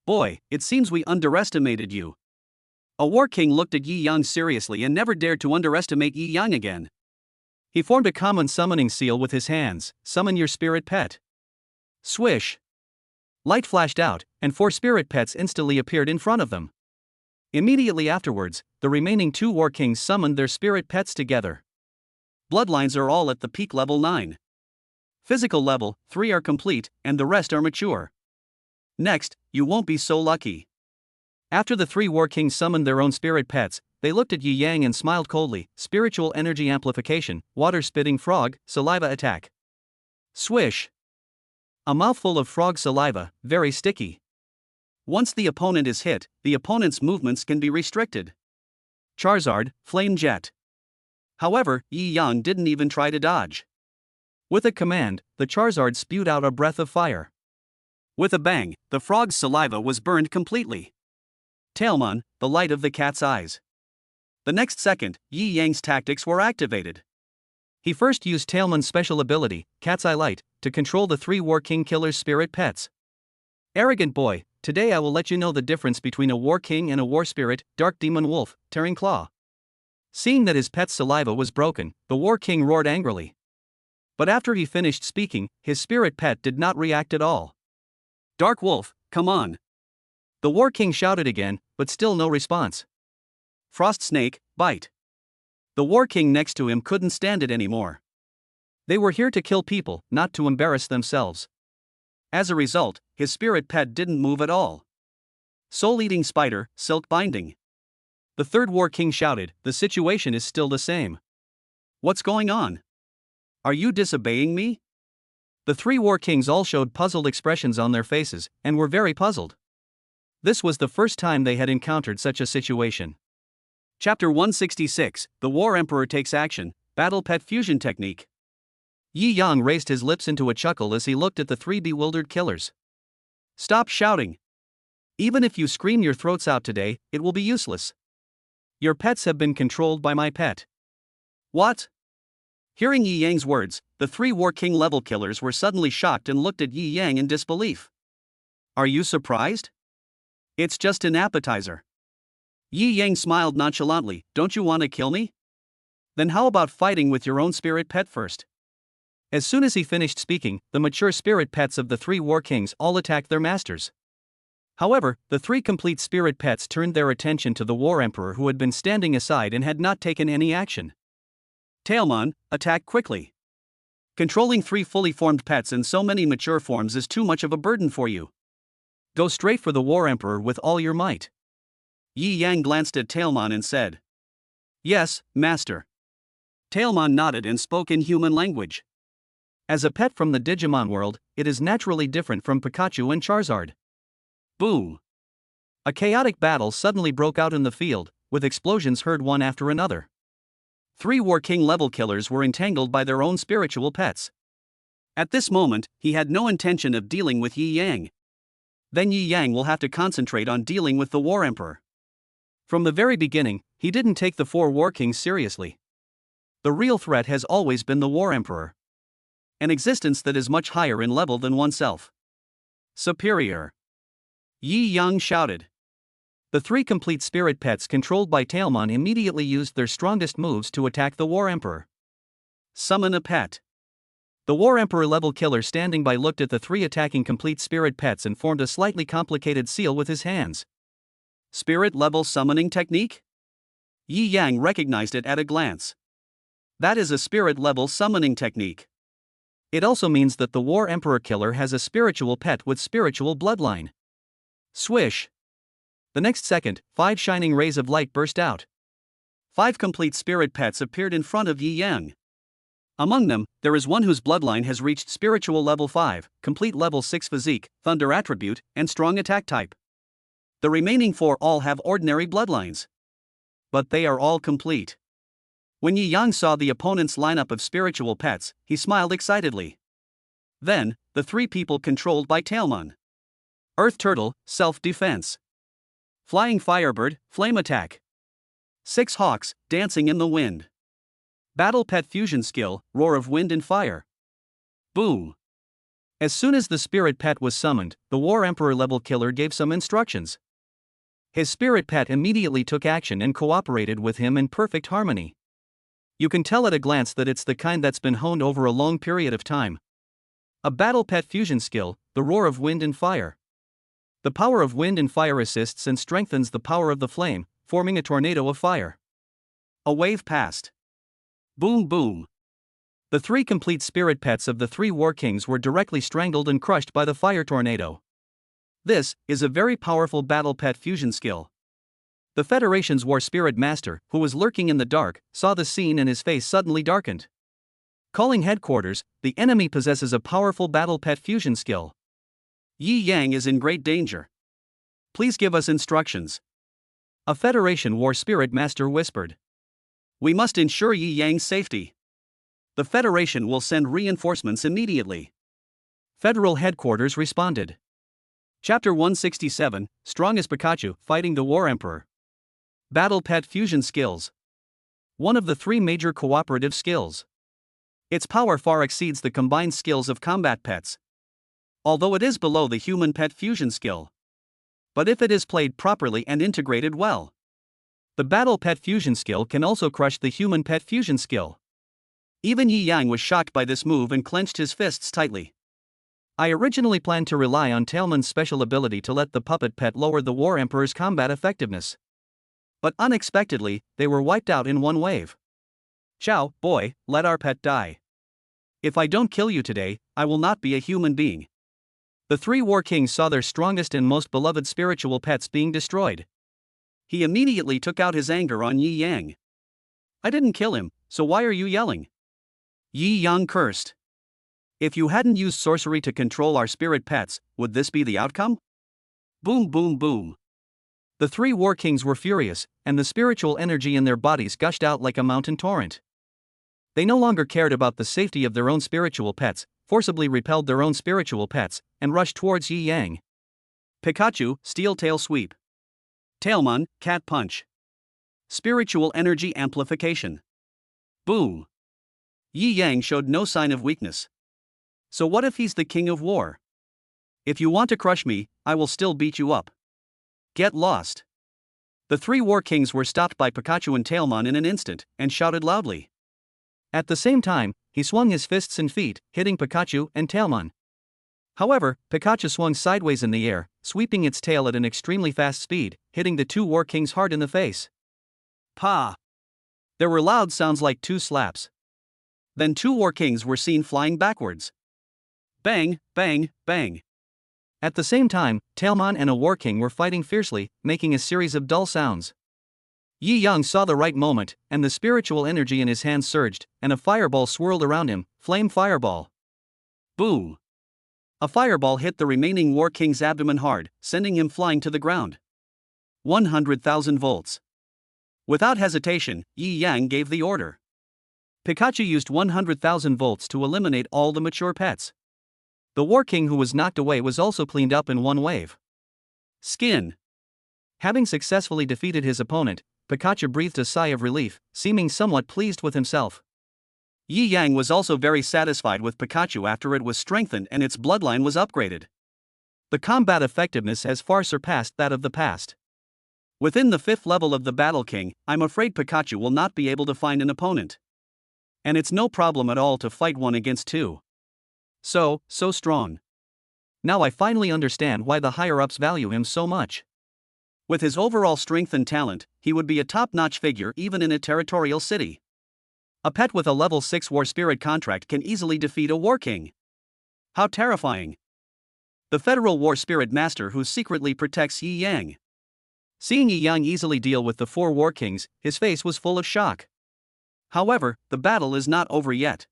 Boy, it seems we underestimated you. A War King looked at Yi Yang seriously and never dared to underestimate Yi Yang again. He formed a common summoning seal with his hands. Summon your spirit pet. Swish. Light flashed out, and four spirit pets instantly appeared in front of them. Immediately afterwards, the remaining two War Kings summoned their spirit pets together. Bloodlines are all at the peak level 9. Physical level 3 are complete, and the rest are mature. Next, you won't be so lucky. After the three War Kings summoned their own spirit pets, they looked at Yi Yang and smiled coldly. Spiritual energy amplification, water spitting frog, saliva attack. Swish. A mouthful of frog saliva, very sticky. Once the opponent is hit, the opponent's movements can be restricted. Charizard, flame jet. However, Yi Yang didn't even try to dodge. With a command, the Charizard spewed out a breath of fire. With a bang, the frog's saliva was burned completely. Tailmon, the light of the cat's eyes. The next second, Yi Yang's tactics were activated. He first used Tailmon's special ability, Cat's Eye Light, to control the three War King killers' spirit pets. Arrogant boy, today I will let you know the difference between a War King and a War Spirit, Dark Demon Wolf, Tearing Claw. Seeing that his pet's saliva was broken, the War King roared angrily. But after he finished speaking, his spirit pet did not react at all. Dark Wolf, come on. The War King shouted again, but still no response. Frost Snake, bite. The War King next to him couldn't stand it anymore. They were here to kill people, not to embarrass themselves. As a result, his spirit pet didn't move at all. Soul-eating spider, silk binding. The third War King shouted, the situation is still the same. What's going on? Are you disobeying me? The three War Kings all showed puzzled expressions on their faces, and were very puzzled. This was the first time they had encountered such a situation. Chapter 166, The War Emperor Takes Action, Battle Pet Fusion Technique. Yi Yang raised his lips into a chuckle as he looked at the three bewildered killers. Stop shouting. Even if you scream your throats out today, it will be useless. Your pets have been controlled by my pet. What? Hearing Yi Yang's words, the three War King level killers were suddenly shocked and looked at Yi Yang in disbelief. Are you surprised? It's just an appetizer. Yi Yang smiled nonchalantly. Don't you want to kill me? Then how about fighting with your own spirit pet first? As soon as he finished speaking, the mature spirit pets of the three War Kings all attacked their masters. However, the three complete spirit pets turned their attention to the War Emperor, who had been standing aside and had not taken any action. Tailmon, attack quickly. Controlling 3 fully formed pets in so many mature forms is too much of a burden for you. Go straight for the War Emperor with all your might. Yi Yang glanced at Tailmon and said, Yes, master. Tailmon nodded and spoke in human language. As a pet from the Digimon world, it is naturally different from Pikachu and Charizard. Boom! A chaotic battle suddenly broke out in the field, with explosions heard one after another. 3 War King level killers were entangled by their own spiritual pets. At this moment, he had no intention of dealing with Yi Yang. Then Yi Yang will have to concentrate on dealing with the War Emperor. From the very beginning, he didn't take the 4 War Kings seriously. The real threat has always been the War Emperor. An existence that is much higher in level than oneself. Superior. Yi Yang shouted. The 3 complete spirit pets controlled by Tailmon immediately used their strongest moves to attack the War Emperor. Summon a pet. The War Emperor level killer standing by looked at the 3 attacking complete spirit pets and formed a slightly complicated seal with his hands. Spirit level summoning technique? Yi Yang recognized it at a glance. That is a spirit level summoning technique. It also means that the War Emperor killer has a spiritual pet with spiritual bloodline. Swish! The next second, 5 shining rays of light burst out. 5 complete spirit pets appeared in front of Yi Yang. Among them, there is one whose bloodline has reached spiritual level 5, complete level 6 physique, thunder attribute, and strong attack type. The remaining 4 all have ordinary bloodlines. But they are all complete. When Yi Yang saw the opponent's lineup of spiritual pets, he smiled excitedly. Then, the 3 people controlled by Tailmon. Earth Turtle, self-defense. Flying Firebird, flame attack. 6 Hawks, dancing in the wind. Battle Pet Fusion skill, roar of wind and fire. Boom! As soon as the spirit pet was summoned, the War Emperor level killer gave some instructions. His spirit pet immediately took action and cooperated with him in perfect harmony. You can tell at a glance that it's the kind that's been honed over a long period of time. A Battle Pet Fusion skill, the roar of wind and fire. The power of wind and fire assists and strengthens the power of the flame, forming a tornado of fire. A wave passed. Boom boom. The 3 complete spirit pets of the 3 War Kings were directly strangled and crushed by the fire tornado. This is a very powerful Battle Pet Fusion skill. The Federation's War Spirit Master, who was lurking in the dark, saw the scene and his face suddenly darkened. Calling headquarters, the enemy possesses a powerful Battle Pet Fusion skill. Yi Yang is in great danger. Please give us instructions. A Federation War Spirit Master whispered. We must ensure Yi Yang's safety. The Federation will send reinforcements immediately. Federal Headquarters responded. Chapter 167, Strong as Pikachu, Fighting the War Emperor. Battle Pet Fusion skills. One of the 3 major cooperative skills. Its power far exceeds the combined skills of combat pets. Although it is below the human pet fusion skill. But if it is played properly and integrated well, the Battle Pet Fusion skill can also crush the human pet fusion skill. Even Yi Yang was shocked by this move and clenched his fists tightly. I originally planned to rely on Tailmon's special ability to let the puppet pet lower the War Emperor's combat effectiveness. But unexpectedly, they were wiped out in one wave. Ciao, boy, let our pet die. If I don't kill you today, I will not be a human being. The 3 War Kings saw their strongest and most beloved spiritual pets being destroyed. He immediately took out his anger on Yi Yang. I didn't kill him, so why are you yelling? Yi Yang cursed. If you hadn't used sorcery to control our spirit pets, would this be the outcome? Boom boom boom. The 3 War Kings were furious, and the spiritual energy in their bodies gushed out like a mountain torrent. They no longer cared about the safety of their own spiritual pets, forcibly repelled their own spiritual pets, and rushed towards Yi Yang. Pikachu, Steel Tail Sweep. Tailmon, Cat Punch. Spiritual Energy Amplification. Boom. Yi Yang showed no sign of weakness. So what if he's the king of war? If you want to crush me, I will still beat you up. Get lost. The 3 War Kings were stopped by Pikachu and Tailmon in an instant, and shouted loudly. At the same time, he swung his fists and feet, hitting Pikachu and Tailmon. However, Pikachu swung sideways in the air, sweeping its tail at an extremely fast speed, hitting the two War Kings hard in the face. Pa! There were loud sounds like two slaps. Then two War Kings were seen flying backwards. Bang, bang, bang. At the same time, Tailmon and a War King were fighting fiercely, making a series of dull sounds. Yi Yang saw the right moment, and the spiritual energy in his hands surged, and a fireball swirled around him, Flame Fireball. Boom! A fireball hit the remaining War King's abdomen hard, sending him flying to the ground. 100,000 volts. Without hesitation, Yi Yang gave the order. Pikachu used 100,000 volts to eliminate all the mature pets. The War King who was knocked away was also cleaned up in one wave. Skin. Having successfully defeated his opponent, Pikachu breathed a sigh of relief, seeming somewhat pleased with himself. Yi Yang was also very satisfied with Pikachu after it was strengthened and its bloodline was upgraded. The combat effectiveness has far surpassed that of the past. Within the 5th level of the Battle King, I'm afraid Pikachu will not be able to find an opponent. And it's no problem at all to fight 1 against 2. So strong. Now I finally understand why the higher-ups value him so much. With his overall strength and talent, he would be a top-notch figure even in a territorial city. A pet with a level 6 War Spirit contract can easily defeat a War King. How terrifying. The Federal War Spirit Master who secretly protects Yi Yang. Seeing Yi Yang easily deal with the 4 War Kings, his face was full of shock. However, the battle is not over yet.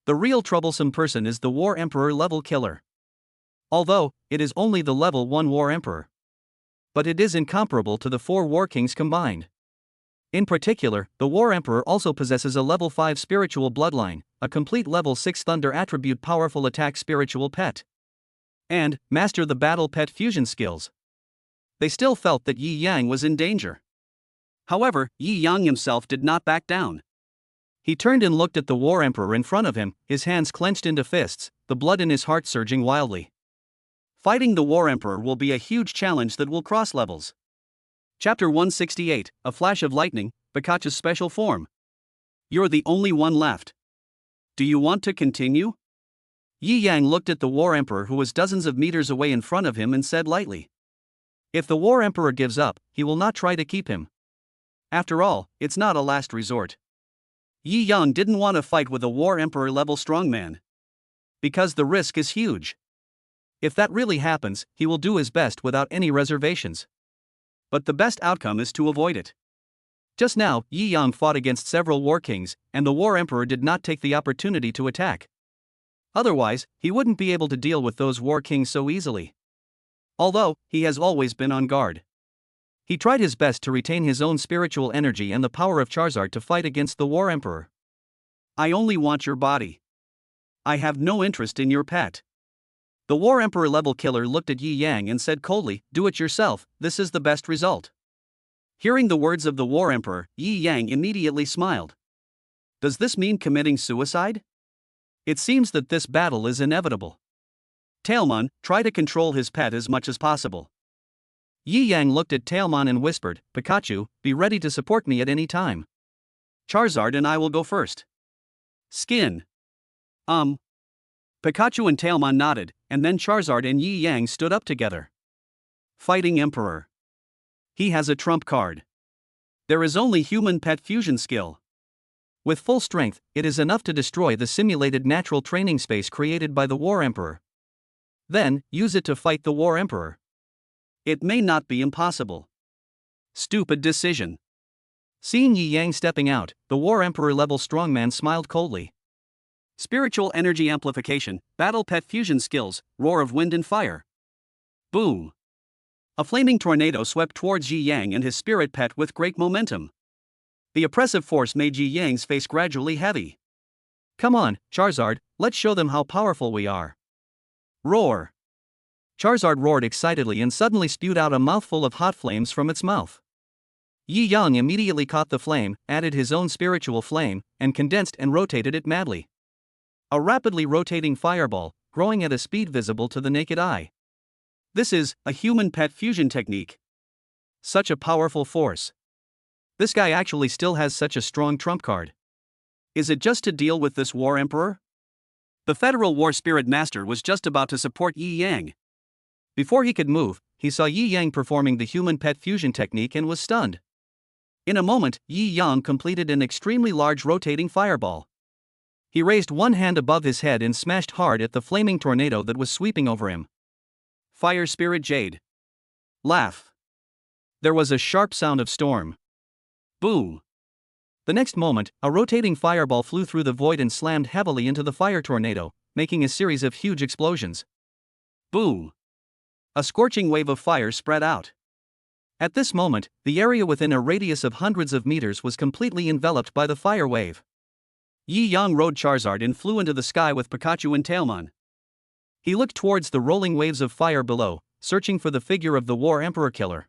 The real troublesome person is the War Emperor level killer. Although, it is only the level 1 War Emperor. But it is incomparable to the 4 War Kings combined. In particular, the War Emperor also possesses a level 5 spiritual bloodline, a complete level 6 Thunder attribute powerful attack spiritual pet, and master the battle pet fusion skills. They still felt that Yi Yang was in danger. However, Yi Yang himself did not back down. He turned and looked at the War Emperor in front of him, his hands clenched into fists, the blood in his heart surging wildly. Fighting the War Emperor will be a huge challenge that will cross levels. Chapter 168, A Flash of Lightning, Pikachu's Special Form. You're the only one left. Do you want to continue? Yi Yang looked at the War Emperor who was dozens of meters away in front of him and said lightly. If the War Emperor gives up, he will not try to keep him. After all, it's not a last resort. Yi Yang didn't want to fight with a War Emperor level strongman. Because the risk is huge. If that really happens, he will do his best without any reservations. But the best outcome is to avoid it. Just now, Yi Yang fought against several War Kings, and the War Emperor did not take the opportunity to attack. Otherwise, he wouldn't be able to deal with those War Kings so easily. Although, he has always been on guard. He tried his best to retain his own spiritual energy and the power of Charizard to fight against the War Emperor. I only want your body. I have no interest in your pet. The War Emperor level killer looked at Yi Yang and said coldly, do it yourself, this is the best result. Hearing the words of the War Emperor, Yi Yang immediately smiled. Does this mean committing suicide? It seems that this battle is inevitable. Tailmon, try to control his pet as much as possible. Yi Yang looked at Tailmon and whispered, Pikachu, be ready to support me at any time. Charizard and I will go first. Skin. Pikachu and Tailmon nodded, and then Charizard and Yi Yang stood up together. Fighting Emperor. He has a trump card. There is only human pet fusion skill. With full strength, it is enough to destroy the simulated natural training space created by the War Emperor. Then, use it to fight the War Emperor. It may not be impossible. Stupid decision. Seeing Yi Yang stepping out, the War Emperor level strongman smiled coldly. Spiritual Energy Amplification, Battle Pet Fusion Skills, Roar of Wind and Fire. Boom! A flaming tornado swept towards Yi Yang and his spirit pet with great momentum. The oppressive force made Yi Yang's face gradually heavy. Come on, Charizard, let's show them how powerful we are. Roar! Charizard roared excitedly and suddenly spewed out a mouthful of hot flames from its mouth. Yi Yang immediately caught the flame, added his own spiritual flame, and condensed and rotated it madly. A rapidly rotating fireball, growing at a speed visible to the naked eye. This is a human pet fusion technique. Such a powerful force. This guy actually still has such a strong trump card. Is it just to deal with this War Emperor? The Federal War Spirit Master was just about to support Yi Yang. Before he could move, he saw Yi Yang performing the human pet fusion technique and was stunned. In a moment, Yi Yang completed an extremely large rotating fireball. He raised one hand above his head and smashed hard at the flaming tornado that was sweeping over him. Fire Spirit Jade. Laugh. There was a sharp sound of storm. Boom. The next moment, a rotating fireball flew through the void and slammed heavily into the fire tornado, making a series of huge explosions. Boom. A scorching wave of fire spread out. At this moment, the area within a radius of hundreds of meters was completely enveloped by the fire wave. Yi Yang rode Charizard and flew into the sky with Pikachu and Tailmon. He looked towards the rolling waves of fire below, searching for the figure of the War Emperor Killer.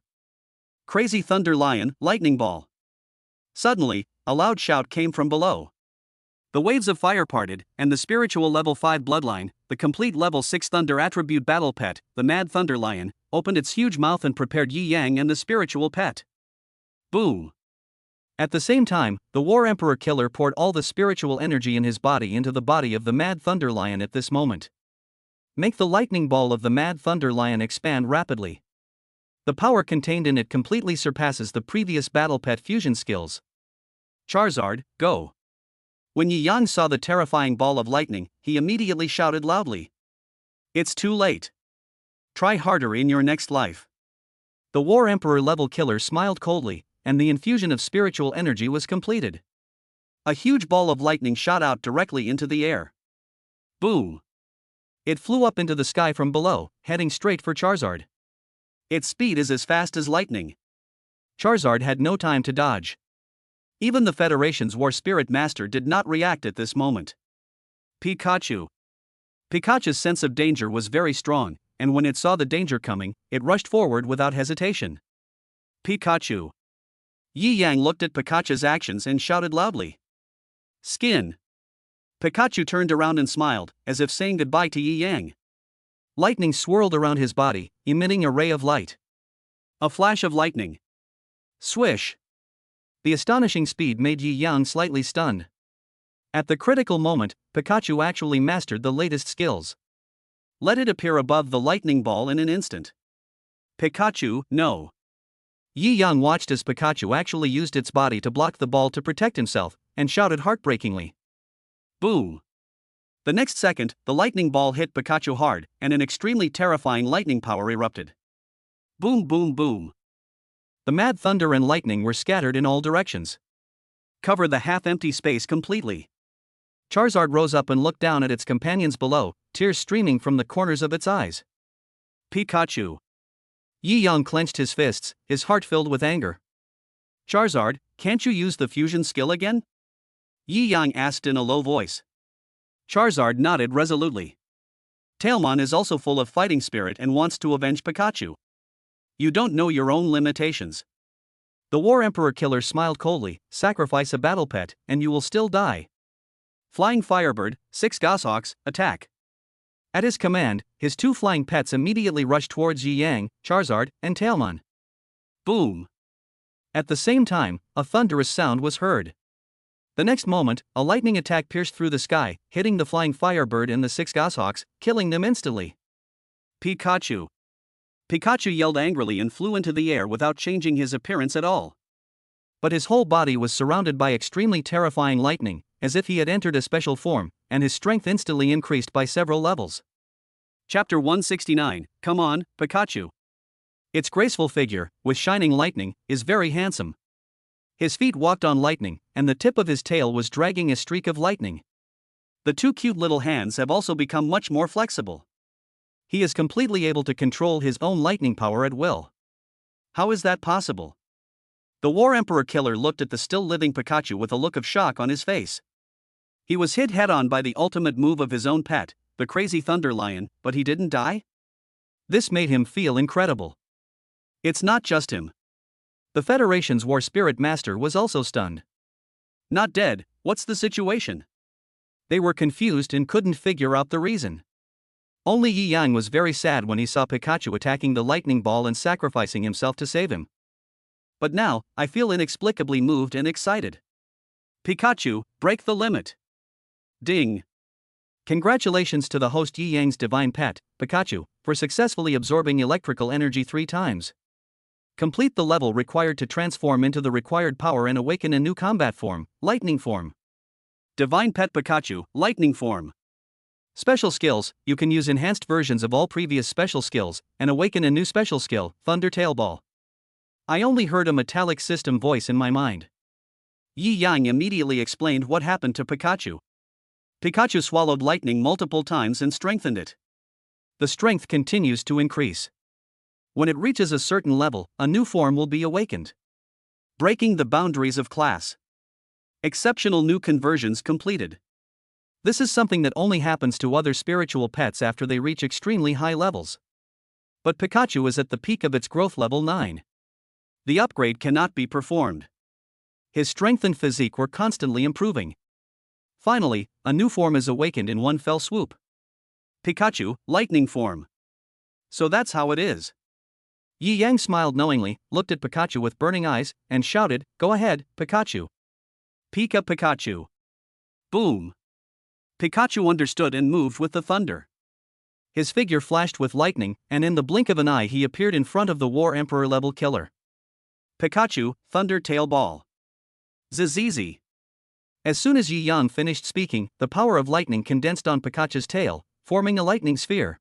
Crazy Thunder Lion, Lightning Ball. Suddenly, a loud shout came from below. The waves of fire parted, and the spiritual level 5 Bloodline, the complete level 6 Thunder attribute battle pet, the Mad Thunder Lion, opened its huge mouth and prepared Yi Yang and the spiritual pet. Boom. At the same time, the War Emperor Killer poured all the spiritual energy in his body into the body of the Mad Thunder Lion at this moment. Make the lightning ball of the Mad Thunder Lion expand rapidly. The power contained in it completely surpasses the previous battle pet fusion skills. Charizard, go. When Yi Yang saw the terrifying ball of lightning, he immediately shouted loudly. It's too late. Try harder in your next life. The War Emperor level killer smiled coldly, and the infusion of spiritual energy was completed. A huge ball of lightning shot out directly into the air. Boom. It flew up into the sky from below, heading straight for Charizard. Its speed is as fast as lightning. Charizard had no time to dodge. Even the Federation's War Spirit Master did not react at this moment. Pikachu. Pikachu's sense of danger was very strong, and when it saw the danger coming, it rushed forward without hesitation. Pikachu. Yi Yang looked at Pikachu's actions and shouted loudly. Skin. Pikachu turned around and smiled, as if saying goodbye to Yi Yang. Lightning swirled around his body, emitting a ray of light. A flash of lightning. Swish. The astonishing speed made Yi Yang slightly stunned. At the critical moment, Pikachu actually mastered the latest skills. Let it appear above the lightning ball in an instant. Pikachu, no. Yi Yang watched as Pikachu actually used its body to block the ball to protect himself, and shouted heartbreakingly. Boom. The next second, the lightning ball hit Pikachu hard, and an extremely terrifying lightning power erupted. Boom boom boom. The mad thunder and lightning were scattered in all directions. Cover the half-empty space completely. Charizard rose up and looked down at its companions below, tears streaming from the corners of its eyes. Pikachu. Yi Yang clenched his fists, his heart filled with anger. Charizard, can't you use the fusion skill again? Yi Yang asked in a low voice. Charizard nodded resolutely. Tailmon is also full of fighting spirit and wants to avenge Pikachu. You don't know your own limitations. The War Emperor Killer smiled coldly. Sacrifice a battle pet, and you will still die. Flying Firebird, 6 Goshawks, attack. At his command, his 2 flying pets immediately rushed towards Yi Yang, Charizard, and Tailmon. Boom. At the same time, a thunderous sound was heard. The next moment, a lightning attack pierced through the sky, hitting the flying Firebird and the 6 Goshawks, killing them instantly. Pikachu. Pikachu yelled angrily and flew into the air without changing his appearance at all. But his whole body was surrounded by extremely terrifying lightning, as if he had entered a special form, and his strength instantly increased by several levels. Chapter 169, Come on, Pikachu. Its graceful figure, with shining lightning, is very handsome. His feet walked on lightning, and the tip of his tail was dragging a streak of lightning. The 2 cute little hands have also become much more flexible. He is completely able to control his own lightning power at will. How is that possible? The War Emperor Killer looked at the still-living Pikachu with a look of shock on his face. He was hit head-on by the ultimate move of his own pet, the crazy Thunder Lion, but he didn't die? This made him feel incredible. It's not just him. The Federation's War Spirit Master was also stunned. Not dead, what's the situation? They were confused and couldn't figure out the reason. Only Yi Yang was very sad when he saw Pikachu attacking the lightning ball and sacrificing himself to save him. But now, I feel inexplicably moved and excited. Pikachu, break the limit. Ding. Congratulations to the host Yi Yang's divine pet, Pikachu, for successfully absorbing electrical energy 3 times. Complete the level required to transform into the required power and awaken a new combat form, Lightning Form. Divine Pet Pikachu, Lightning Form. Special skills, you can use enhanced versions of all previous special skills, and awaken a new special skill, Thunder Tail Ball. I only heard a metallic system voice in my mind. Yi Yang immediately explained what happened to Pikachu. Pikachu swallowed lightning multiple times and strengthened it. The strength continues to increase. When it reaches a certain level, a new form will be awakened. Breaking the boundaries of class. Exceptional new conversions completed. This is something that only happens to other spiritual pets after they reach extremely high levels. But Pikachu is at the peak of its growth level 9. The upgrade cannot be performed. His strength and physique were constantly improving. Finally, a new form is awakened in one fell swoop. Pikachu, Lightning Form. So that's how it is. Yi Yang smiled knowingly, looked at Pikachu with burning eyes, and shouted, "Go ahead, Pikachu." Pika Pikachu. Boom. Pikachu understood and moved with the thunder. His figure flashed with lightning, and in the blink of an eye he appeared in front of the War Emperor level killer. Pikachu, Thunder Tail Ball. Zizizi. As soon as Yi Yang finished speaking, the power of lightning condensed on Pikachu's tail, forming a lightning sphere.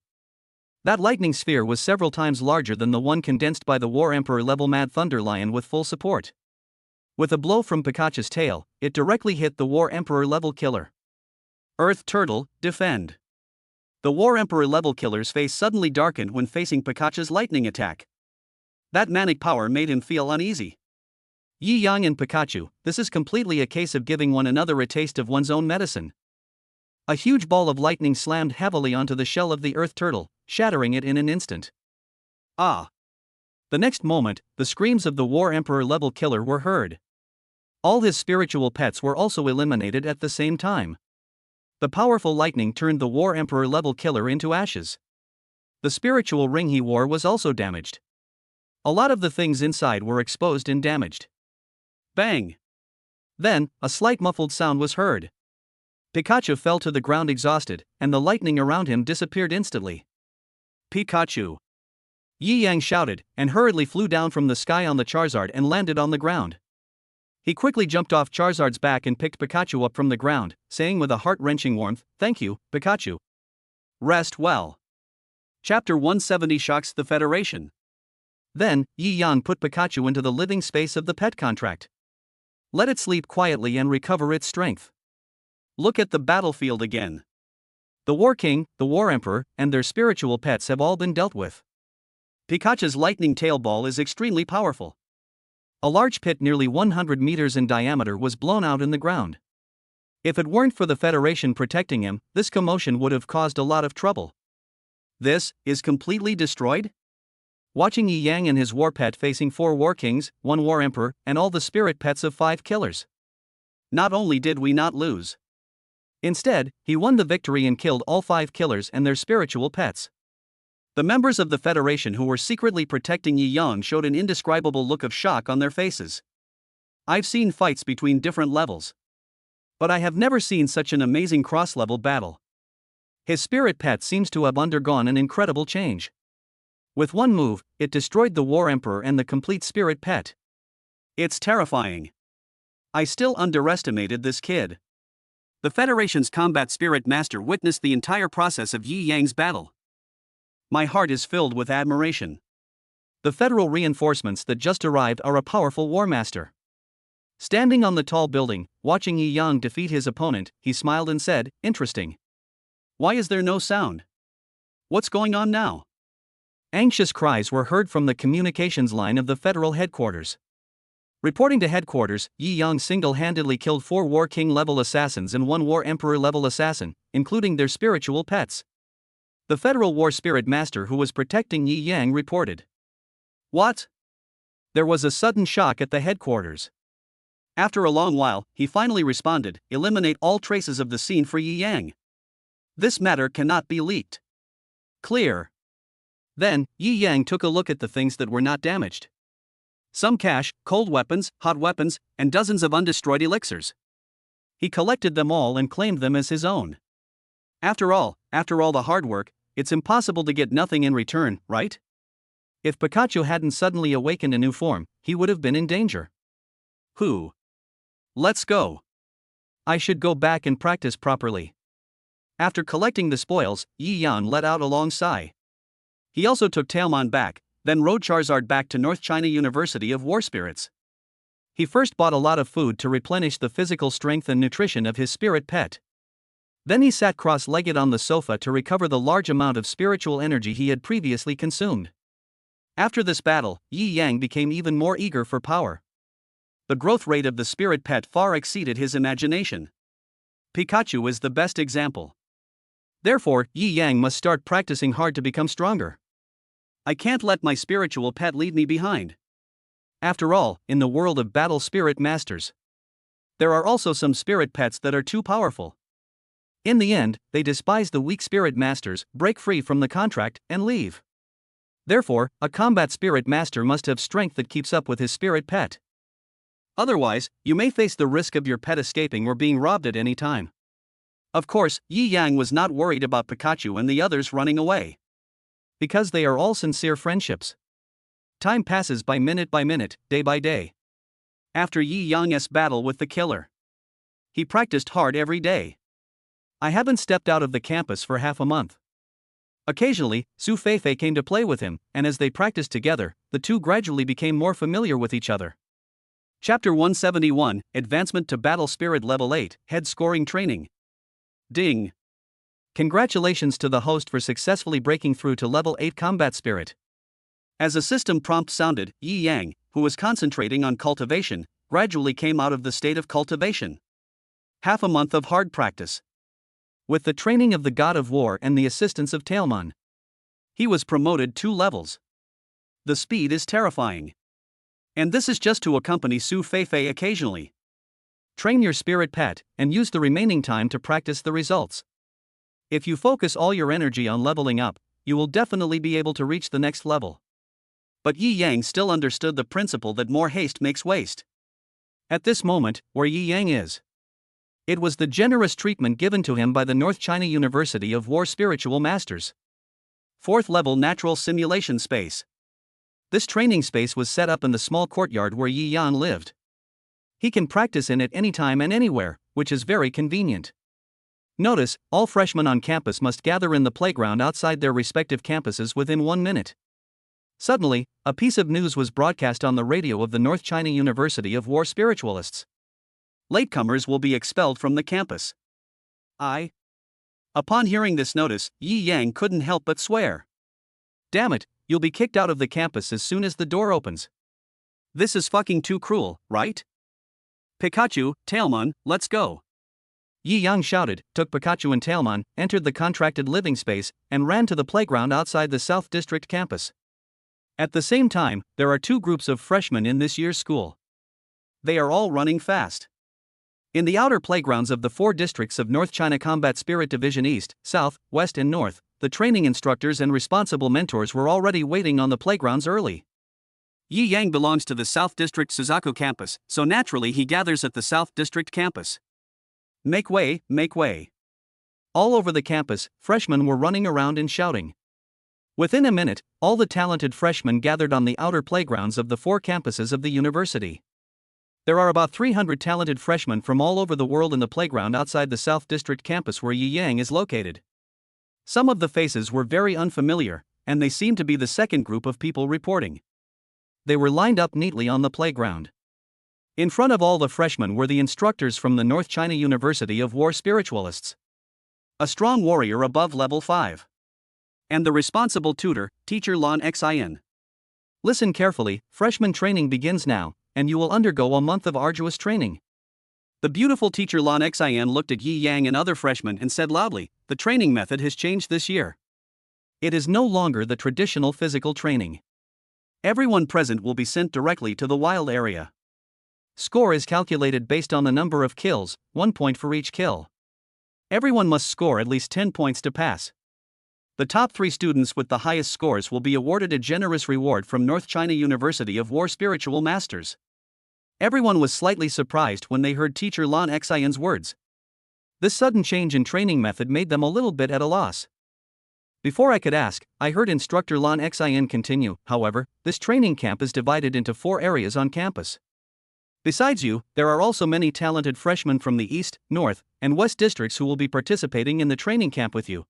That lightning sphere was several times larger than the one condensed by the War Emperor level Mad Thunder Lion with full support. With a blow from Pikachu's tail, it directly hit the War Emperor level killer. Earth Turtle, defend. The War Emperor level killer's face suddenly darkened when facing Pikachu's lightning attack. That manic power made him feel uneasy. Yi Yang and Pikachu, this is completely a case of giving one another a taste of one's own medicine. A huge ball of lightning slammed heavily onto the shell of the Earth Turtle, shattering it in an instant. Ah! The next moment, the screams of the War Emperor level killer were heard. All his spiritual pets were also eliminated at the same time. The powerful lightning turned the War Emperor level killer into ashes. The spiritual ring he wore was also damaged. A lot of the things inside were exposed and damaged. Bang! Then, a slight muffled sound was heard. Pikachu fell to the ground exhausted, and the lightning around him disappeared instantly. Pikachu! Yi Yang shouted, and hurriedly flew down from the sky on the Charizard and landed on the ground. He quickly jumped off Charizard's back and picked Pikachu up from the ground, saying with a heart-wrenching warmth, "Thank you, Pikachu." Rest well. Chapter 170 shocks the Federation. Then, Yi Yang put Pikachu into the living space of the pet contract. Let it sleep quietly and recover its strength. Look at the battlefield again. The War King, the War Emperor, and their spiritual pets have all been dealt with. Pikachu's lightning tail ball is extremely powerful. A large pit nearly 100 meters in diameter was blown out in the ground. If it weren't for the Federation protecting him, this commotion would have caused a lot of trouble. This is completely destroyed? Watching Yi Yang and his war pet facing 4 War Kings, 1 War Emperor, and all the spirit pets of 5 killers. Not only did we not lose. Instead, he won the victory and killed all 5 killers and their spiritual pets. The members of the Federation who were secretly protecting Yi Yang showed an indescribable look of shock on their faces. I've seen fights between different levels, but I have never seen such an amazing cross-level battle. His spirit pet seems to have undergone an incredible change. With one move, it destroyed the War Emperor and the complete spirit pet. It's terrifying. I still underestimated this kid. The Federation's combat spirit master witnessed the entire process of Yi Yang's battle. My heart is filled with admiration. The federal reinforcements that just arrived are a powerful war master. Standing on the tall building, watching Yi Yang defeat his opponent, he smiled and said, "Interesting. Why is there no sound? What's going on now?" Anxious cries were heard from the communications line of the federal headquarters. Reporting to headquarters, Yi Yang single-handedly killed 4 War King level assassins and 1 War Emperor level assassin, including their spiritual pets. The Federal War Spirit Master who was protecting Yi Yang reported. What? There was a sudden shock at the headquarters. After a long while, he finally responded, "Eliminate all traces of the scene for Yi Yang. This matter cannot be leaked." Clear. Then, Yi Yang took a look at the things that were not damaged. Some cash, cold weapons, hot weapons, and dozens of undestroyed elixirs. He collected them all and claimed them as his own. After all the hard work, it's impossible to get nothing in return, right? If Pikachu hadn't suddenly awakened a new form, he would have been in danger. Who? Let's go. I should go back and practice properly. After collecting the spoils, Yi Yan let out a long sigh. He also took Tailmon back, then rode Charizard back to North China University of War Spirits. He first bought a lot of food to replenish the physical strength and nutrition of his spirit pet. Then he sat cross-legged on the sofa to recover the large amount of spiritual energy he had previously consumed. After this battle, Yi Yang became even more eager for power. The growth rate of the spirit pet far exceeded his imagination. Pikachu is the best example. Therefore, Yi Yang must start practicing hard to become stronger. I can't let my spiritual pet leave me behind. After all, in the world of battle spirit masters, there are also some spirit pets that are too powerful. In the end, they despise the weak spirit masters, break free from the contract, and leave. Therefore, a combat spirit master must have strength that keeps up with his spirit pet. Otherwise, you may face the risk of your pet escaping or being robbed at any time. Of course, Yi Yang was not worried about Pikachu and the others running away, because they are all sincere friendships. Time passes by minute, day by day. After Yi Yang's battle with the killer, he practiced hard every day. I haven't stepped out of the campus for half a month. Occasionally, Su Feifei came to play with him, and as they practiced together, the two gradually became more familiar with each other. Chapter 171, Advancement to Battle Spirit Level 8, Head Scoring Training. Ding! Congratulations to the host for successfully breaking through to Level 8 Combat Spirit. As a system prompt sounded, Yi Yang, who was concentrating on cultivation, gradually came out of the state of cultivation. Half a month of hard practice. With the training of the God of War and the assistance of Tailmon, he was promoted 2 levels. The speed is terrifying. And this is just to accompany Su Feifei occasionally. Train your spirit pet, and use the remaining time to practice the results. If you focus all your energy on leveling up, you will definitely be able to reach the next level. But Yi Yang still understood the principle that more haste makes waste. At this moment, where Yi Yang is, it was the generous treatment given to him by the North China University of War Spiritual Masters. 4th level Natural Simulation Space. This training space was set up in the small courtyard where Yi Yan lived. He can practice in it anytime and anywhere, which is very convenient. Notice, all freshmen on campus must gather in the playground outside their respective campuses within 1 minute. Suddenly, a piece of news was broadcast on the radio of the North China University of War Spiritualists. Latecomers will be expelled from the campus. Upon hearing this notice, Yi Yang couldn't help but swear. Damn it, you'll be kicked out of the campus as soon as the door opens. This is fucking too cruel, right? Pikachu, Tailmon, let's go. Yi Yang shouted, took Pikachu and Tailmon, entered the contracted living space, and ran to the playground outside the South District campus. At the same time, there are 2 groups of freshmen in this year's school. They are all running fast. In the outer playgrounds of the 4 districts of North China Combat Spirit Division East, South, West and North, the training instructors and responsible mentors were already waiting on the playgrounds early. Yi Yang belongs to the South District Suzaku campus, so naturally he gathers at the South District campus. Make way, make way. All over the campus, freshmen were running around and shouting. Within a minute, all the talented freshmen gathered on the outer playgrounds of the 4 campuses of the university. There are about 300 talented freshmen from all over the world in the playground outside the South District campus where Yi Yang is located. Some of the faces were very unfamiliar, and they seemed to be the second group of people reporting. They were lined up neatly on the playground. In front of all the freshmen were the instructors from the North China University of War Spiritualists. A strong warrior above level 5. And the responsible tutor, Teacher Lon Xin. Listen carefully, freshman training begins now, and you will undergo a month of arduous training. The beautiful Teacher Lon Xin looked at Yi Yang and other freshmen and said loudly, the training method has changed this year. It is no longer the traditional physical training. Everyone present will be sent directly to the wild area. Score is calculated based on the number of kills, 1 point for each kill. Everyone must score at least 10 points to pass. The top 3 students with the highest scores will be awarded a generous reward from North China University of War Spiritual Masters. Everyone was slightly surprised when they heard Teacher Lon Xin's words. This sudden change in training method made them a little bit at a loss. Before I could ask, I heard instructor Lon Xin continue, however, this training camp is divided into 4 areas on campus. Besides you, there are also many talented freshmen from the East, North, and West districts who will be participating in the training camp with you.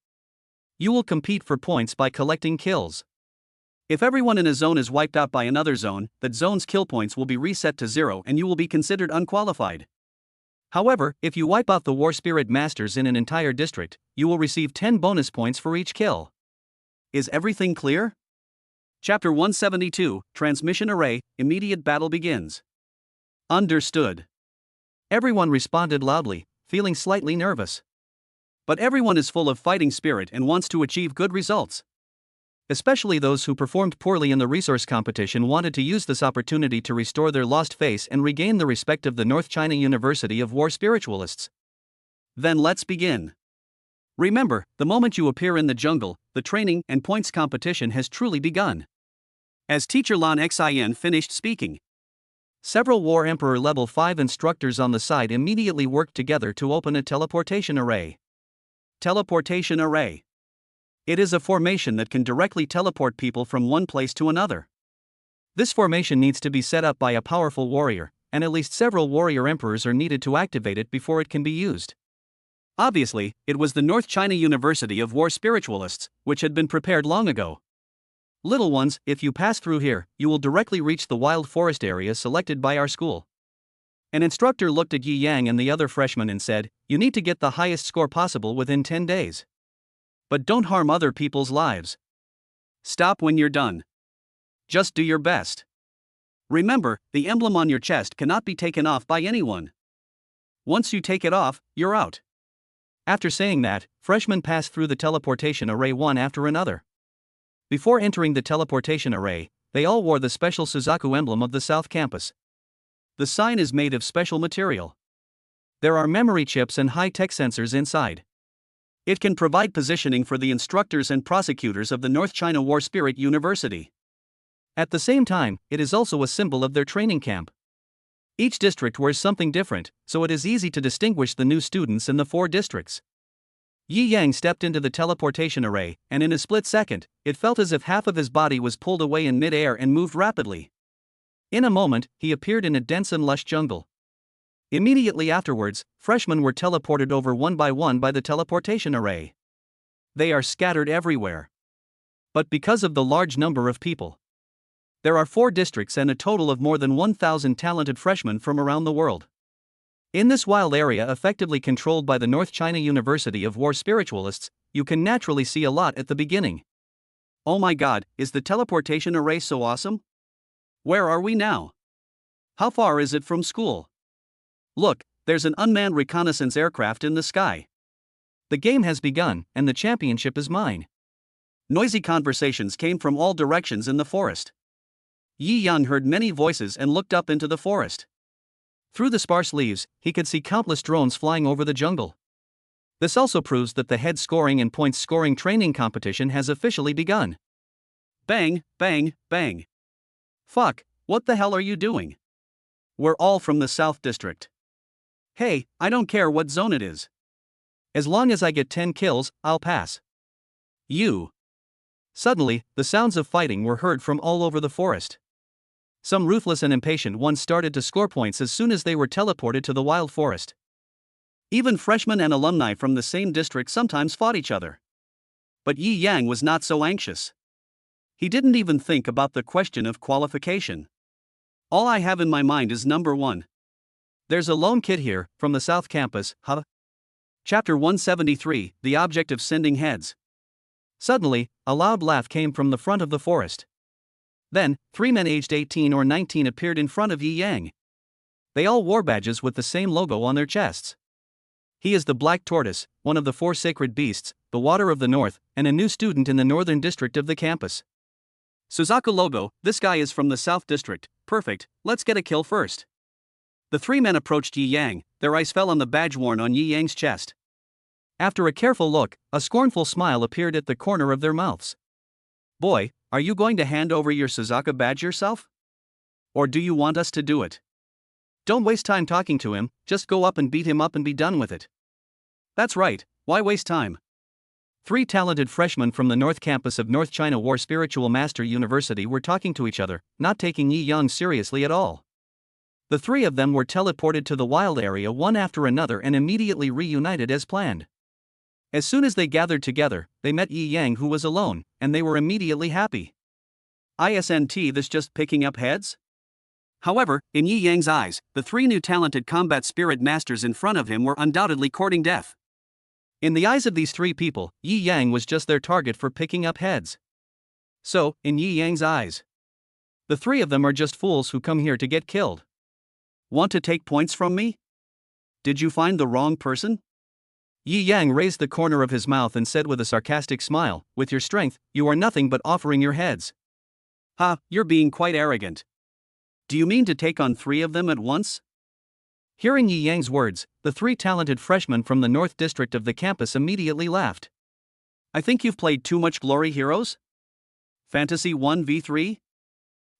You will compete for points by collecting kills. If everyone in a zone is wiped out by another zone, that zone's kill points will be reset to 0 and you will be considered unqualified. However, if you wipe out the War Spirit Masters in an entire district, you will receive 10 bonus points for each kill. Is everything clear? Chapter 172, Transmission Array, Immediate Battle Begins. Understood. Everyone responded loudly, feeling slightly nervous. But everyone is full of fighting spirit and wants to achieve good results. Especially those who performed poorly in the resource competition wanted to use this opportunity to restore their lost face and regain the respect of the North China University of War Spiritualists. Then let's begin. Remember, the moment you appear in the jungle, the training and points competition has truly begun. As Teacher Lon Xin finished speaking, several War Emperor level 5 instructors on the side immediately worked together to open a teleportation array. Teleportation array. It is a formation that can directly teleport people from one place to another. This formation needs to be set up by a powerful warrior, and at least several warrior emperors are needed to activate it before it can be used. Obviously, it was the North China University of War Spiritualists, which had been prepared long ago. Little ones, if you pass through here, you will directly reach the wild forest area selected by our school. An instructor looked at Yi Yang and the other freshmen and said, you need to get the highest score possible within 10 days. But don't harm other people's lives. Stop when you're done. Just do your best. Remember, the emblem on your chest cannot be taken off by anyone. Once you take it off, you're out. After saying that, freshmen passed through the teleportation array one after another. Before entering the teleportation array, they all wore the special Suzaku emblem of the South Campus. The sign is made of special material. There are memory chips and high-tech sensors inside. It can provide positioning for the instructors and prosecutors of the North China War Spirit University. At the same time, it is also a symbol of their training camp. Each district wears something different, so it is easy to distinguish the new students in the 4 districts. Yi Yang stepped into the teleportation array, and in a split second, it felt as if half of his body was pulled away in mid-air and moved rapidly. In a moment, he appeared in a dense and lush jungle. Immediately afterwards, freshmen were teleported over one by the teleportation array. They are scattered everywhere. But because of the large number of people, there are 4 districts and a total of more than 1,000 talented freshmen from around the world. In this wild area effectively controlled by the North China University of War Spiritualists, you can naturally see a lot at the beginning. Oh my god, is the teleportation array so awesome? Where are we now? How far is it from school? Look, there's an unmanned reconnaissance aircraft in the sky. The game has begun, and the championship is mine. Noisy conversations came from all directions in the forest. Yi Yan heard many voices and looked up into the forest. Through the sparse leaves, he could see countless drones flying over the jungle. This also proves that the head scoring and points scoring training competition has officially begun. Bang, bang, bang. Fuck, what the hell are you doing? We're all from the South District. Hey, I don't care what zone it is. As long as I get 10 kills, I'll pass. You. Suddenly, the sounds of fighting were heard from all over the forest. Some ruthless and impatient ones started to score points as soon as they were teleported to the wild forest. Even freshmen and alumni from the same district sometimes fought each other. But Yi Yang was not so anxious. He didn't even think about the question of qualification. All I have in my mind is number 1. There's a lone kid here, from the South Campus, huh? Chapter 173, The Object of Sending Heads. Suddenly, a loud laugh came from the front of the forest. Then, 3 men aged 18 or 19 appeared in front of Yi Yang. They all wore badges with the same logo on their chests. He is the Black Tortoise, one of the 4 sacred beasts, the Water of the North, and a new student in the northern district of the campus. Suzaku logo, this guy is from the South District, perfect, let's get a kill first. The 3 men approached Yi Yang, their eyes fell on the badge worn on Yi Yang's chest. After a careful look, a scornful smile appeared at the corner of their mouths. Boy, are you going to hand over your Suzaku badge yourself? Or do you want us to do it? Don't waste time talking to him, just go up and beat him up and be done with it. That's right, why waste time? Three talented freshmen from the North Campus of North China War Spiritual Master University were talking to each other, not taking Yi Yang seriously at all. The three of them were teleported to the wild area one after another and immediately reunited as planned. As soon as they gathered together, they met Yi Yang, who was alone, and they were immediately happy. Isn't this just picking up heads? However, in Yi Yang's eyes, the three new talented combat spirit masters in front of him were undoubtedly courting death. In the eyes of these three people, Yi Yang was just their target for picking up heads. So, in Yi Yang's eyes, the three of them are just fools who come here to get killed. Want to take points from me? Did you find the wrong person? Yi Yang raised the corner of his mouth and said with a sarcastic smile, "With your strength, you are nothing but offering your heads." Ha, you're being quite arrogant. Do you mean to take on three of them at once? Hearing Yi Yang's words, the three talented freshmen from the North District of the campus immediately laughed. I think you've played too much Glory Heroes? Fantasy 1v3?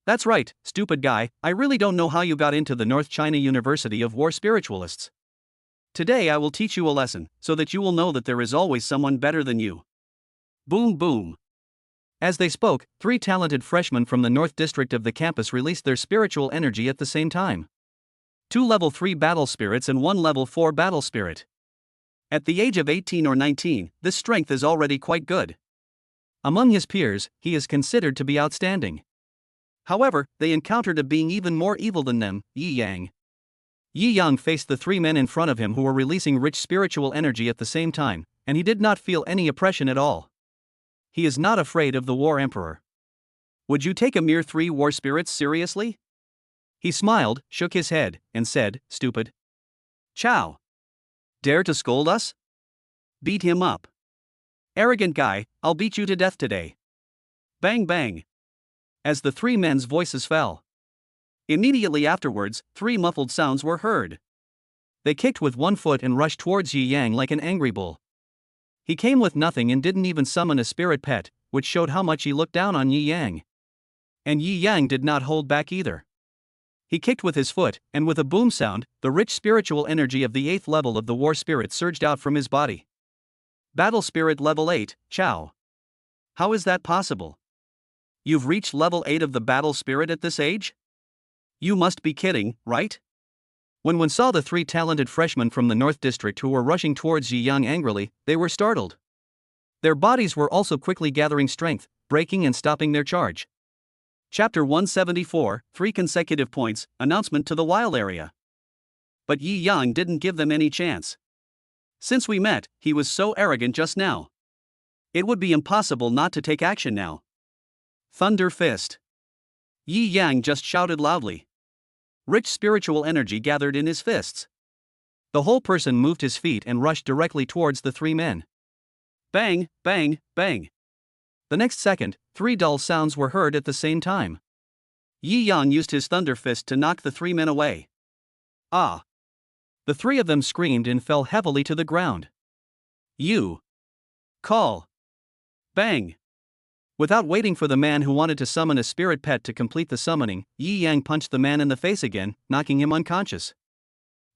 That's right, stupid guy, I really don't know how you got into the North China University of War Spiritualists. Today I will teach you a lesson, so that you will know that there is always someone better than you. Boom boom. As they spoke, three talented freshmen from the North District of the campus released their spiritual energy at the same time. 2 level 3 battle spirits and 1 level 4 battle spirit. At the age of 18 or 19, this strength is already quite good. Among his peers, he is considered to be outstanding. However, they encountered a being even more evil than them, Yi Yang. Yi Yang faced the three men in front of him who were releasing rich spiritual energy at the same time, and he did not feel any oppression at all. He is not afraid of the War Emperor. Would you take a mere 3 war spirits seriously? He smiled, shook his head, and said, "Stupid. Chow. Dare to scold us? Beat him up. Arrogant guy, I'll beat you to death today." Bang bang. As the three men's voices fell, immediately afterwards, 3 muffled sounds were heard. They kicked with one foot and rushed towards Yi Yang like an angry bull. He came with nothing and didn't even summon a spirit pet, which showed how much he looked down on Yi Yang. And Yi Yang did not hold back either. He kicked with his foot, and with a boom sound, the rich spiritual energy of the 8th level of the war spirit surged out from his body. Battle spirit level 8, Chow. How is that possible? You've reached level 8 of the battle spirit at this age? You must be kidding, right? When one saw the three talented freshmen from the North District who were rushing towards Yi Yang angrily, they were startled. Their bodies were also quickly gathering strength, breaking and stopping their charge. Chapter 174, 3 consecutive points, announcement to the wild area. But Yi Yang didn't give them any chance. Since we met, he was so arrogant just now. It would be impossible not to take action now. Thunder Fist. Yi Yang just shouted loudly. Rich spiritual energy gathered in his fists. The whole person moved his feet and rushed directly towards the three men. Bang, bang, bang. The next second, 3 dull sounds were heard at the same time. Yi Yang used his thunder fist to knock the 3 men away. Ah! The 3 of them screamed and fell heavily to the ground. You! Call! Bang! Without waiting for the man who wanted to summon a spirit pet to complete the summoning, Yi Yang punched the man in the face again, knocking him unconscious.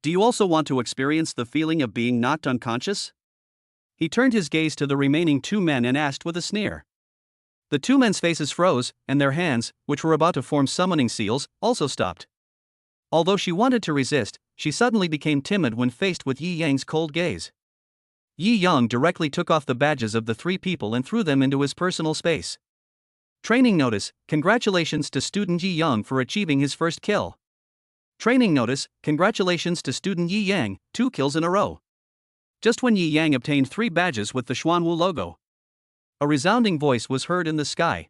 Do you also want to experience the feeling of being knocked unconscious? He turned his gaze to the remaining 2 men and asked with a sneer. The 2 men's faces froze, and their hands, which were about to form summoning seals, also stopped. Although she wanted to resist, she suddenly became timid when faced with Yi Yang's cold gaze. Yi Yang directly took off the badges of the 3 people and threw them into his personal space. Training notice: congratulations to student Yi Yang for achieving his first kill. Training notice: congratulations to student Yi Yang, 2 kills in a row. Just when Yi Yang obtained 3 badges with the Xuanwu logo, a resounding voice was heard in the sky.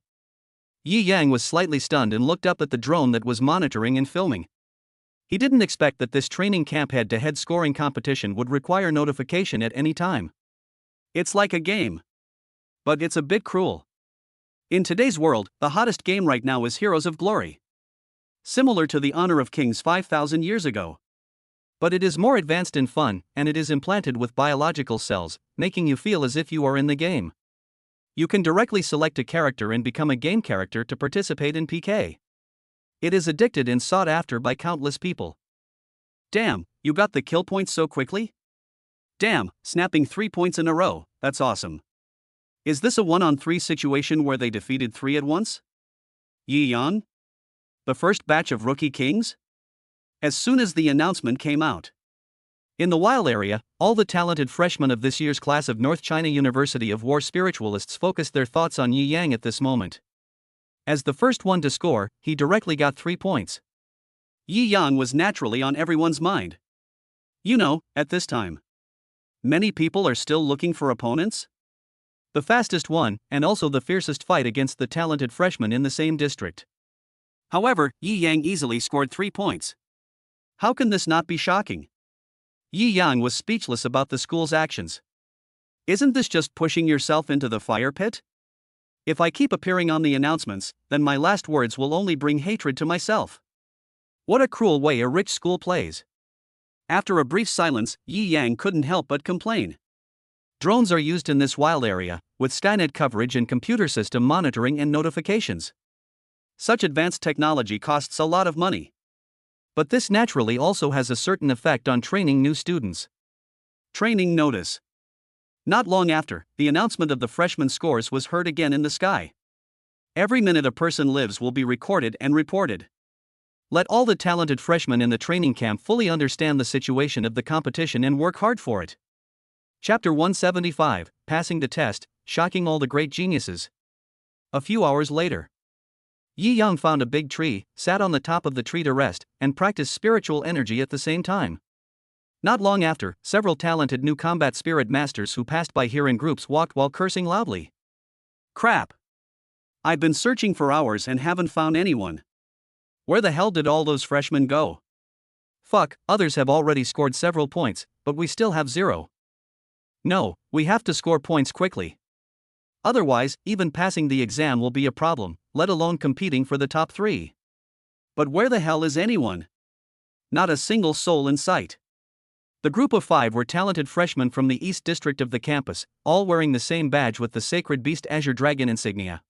Yi Yang was slightly stunned and looked up at the drone that was monitoring and filming. He didn't expect that this training camp head-to-head scoring competition would require notification at any time. It's like a game. But it's a bit cruel. In today's world, the hottest game right now is Heroes of Glory. Similar to the Honor of Kings 5,000 years ago. But it is more advanced in fun, and it is implanted with biological cells, making you feel as if you are in the game. You can directly select a character and become a game character to participate in PK. It is addicted and sought after by countless people. Damn, you got the kill points so quickly? Damn, snapping 3 points in a row, that's awesome. Is this a 1-on-3 situation where they defeated 3 at once? Yi Yan? The first batch of rookie kings? As soon as the announcement came out. In the Wild area, all the talented freshmen of this year's class of North China University of War spiritualists focused their thoughts on Yi Yang at this moment. As the first one to score, he directly got 3 points. Yi Yang was naturally on everyone's mind. You know, at this time. Many people are still looking for opponents? The fastest one, and also the fiercest fight against the talented freshman in the same district. However, Yi Yang easily scored 3 points. How can this not be shocking? Yi Yang was speechless about the school's actions. Isn't this just pushing yourself into the fire pit? If I keep appearing on the announcements, then my last words will only bring hatred to myself. What a cruel way a rich school plays. After a brief silence, Yi Yang couldn't help but complain. Drones are used in this wild area, with Skynet coverage and computer system monitoring and notifications. Such advanced technology costs a lot of money. But this naturally also has a certain effect on training new students. Training notice. Not long after, the announcement of the freshman scores was heard again in the sky. Every minute a person lives will be recorded and reported. Let all the talented freshmen in the training camp fully understand the situation of the competition and work hard for it. Chapter 175, Passing the Test, Shocking All the Great Geniuses. A few hours later. Yi Yang found a big tree, sat on the top of the tree to rest, and practiced spiritual energy at the same time. Not long after, several talented new combat spirit masters who passed by here in groups walked while cursing loudly. Crap! I've been searching for hours and haven't found anyone. Where the hell did all those freshmen go? Fuck, others have already scored several points, but we still have 0. No, we have to score points quickly. Otherwise, even passing the exam will be a problem, let alone competing for the top 3. But where the hell is anyone? Not a single soul in sight. The group of 5 were talented freshmen from the East District of the campus, all wearing the same badge with the Sacred Beast Azure Dragon insignia.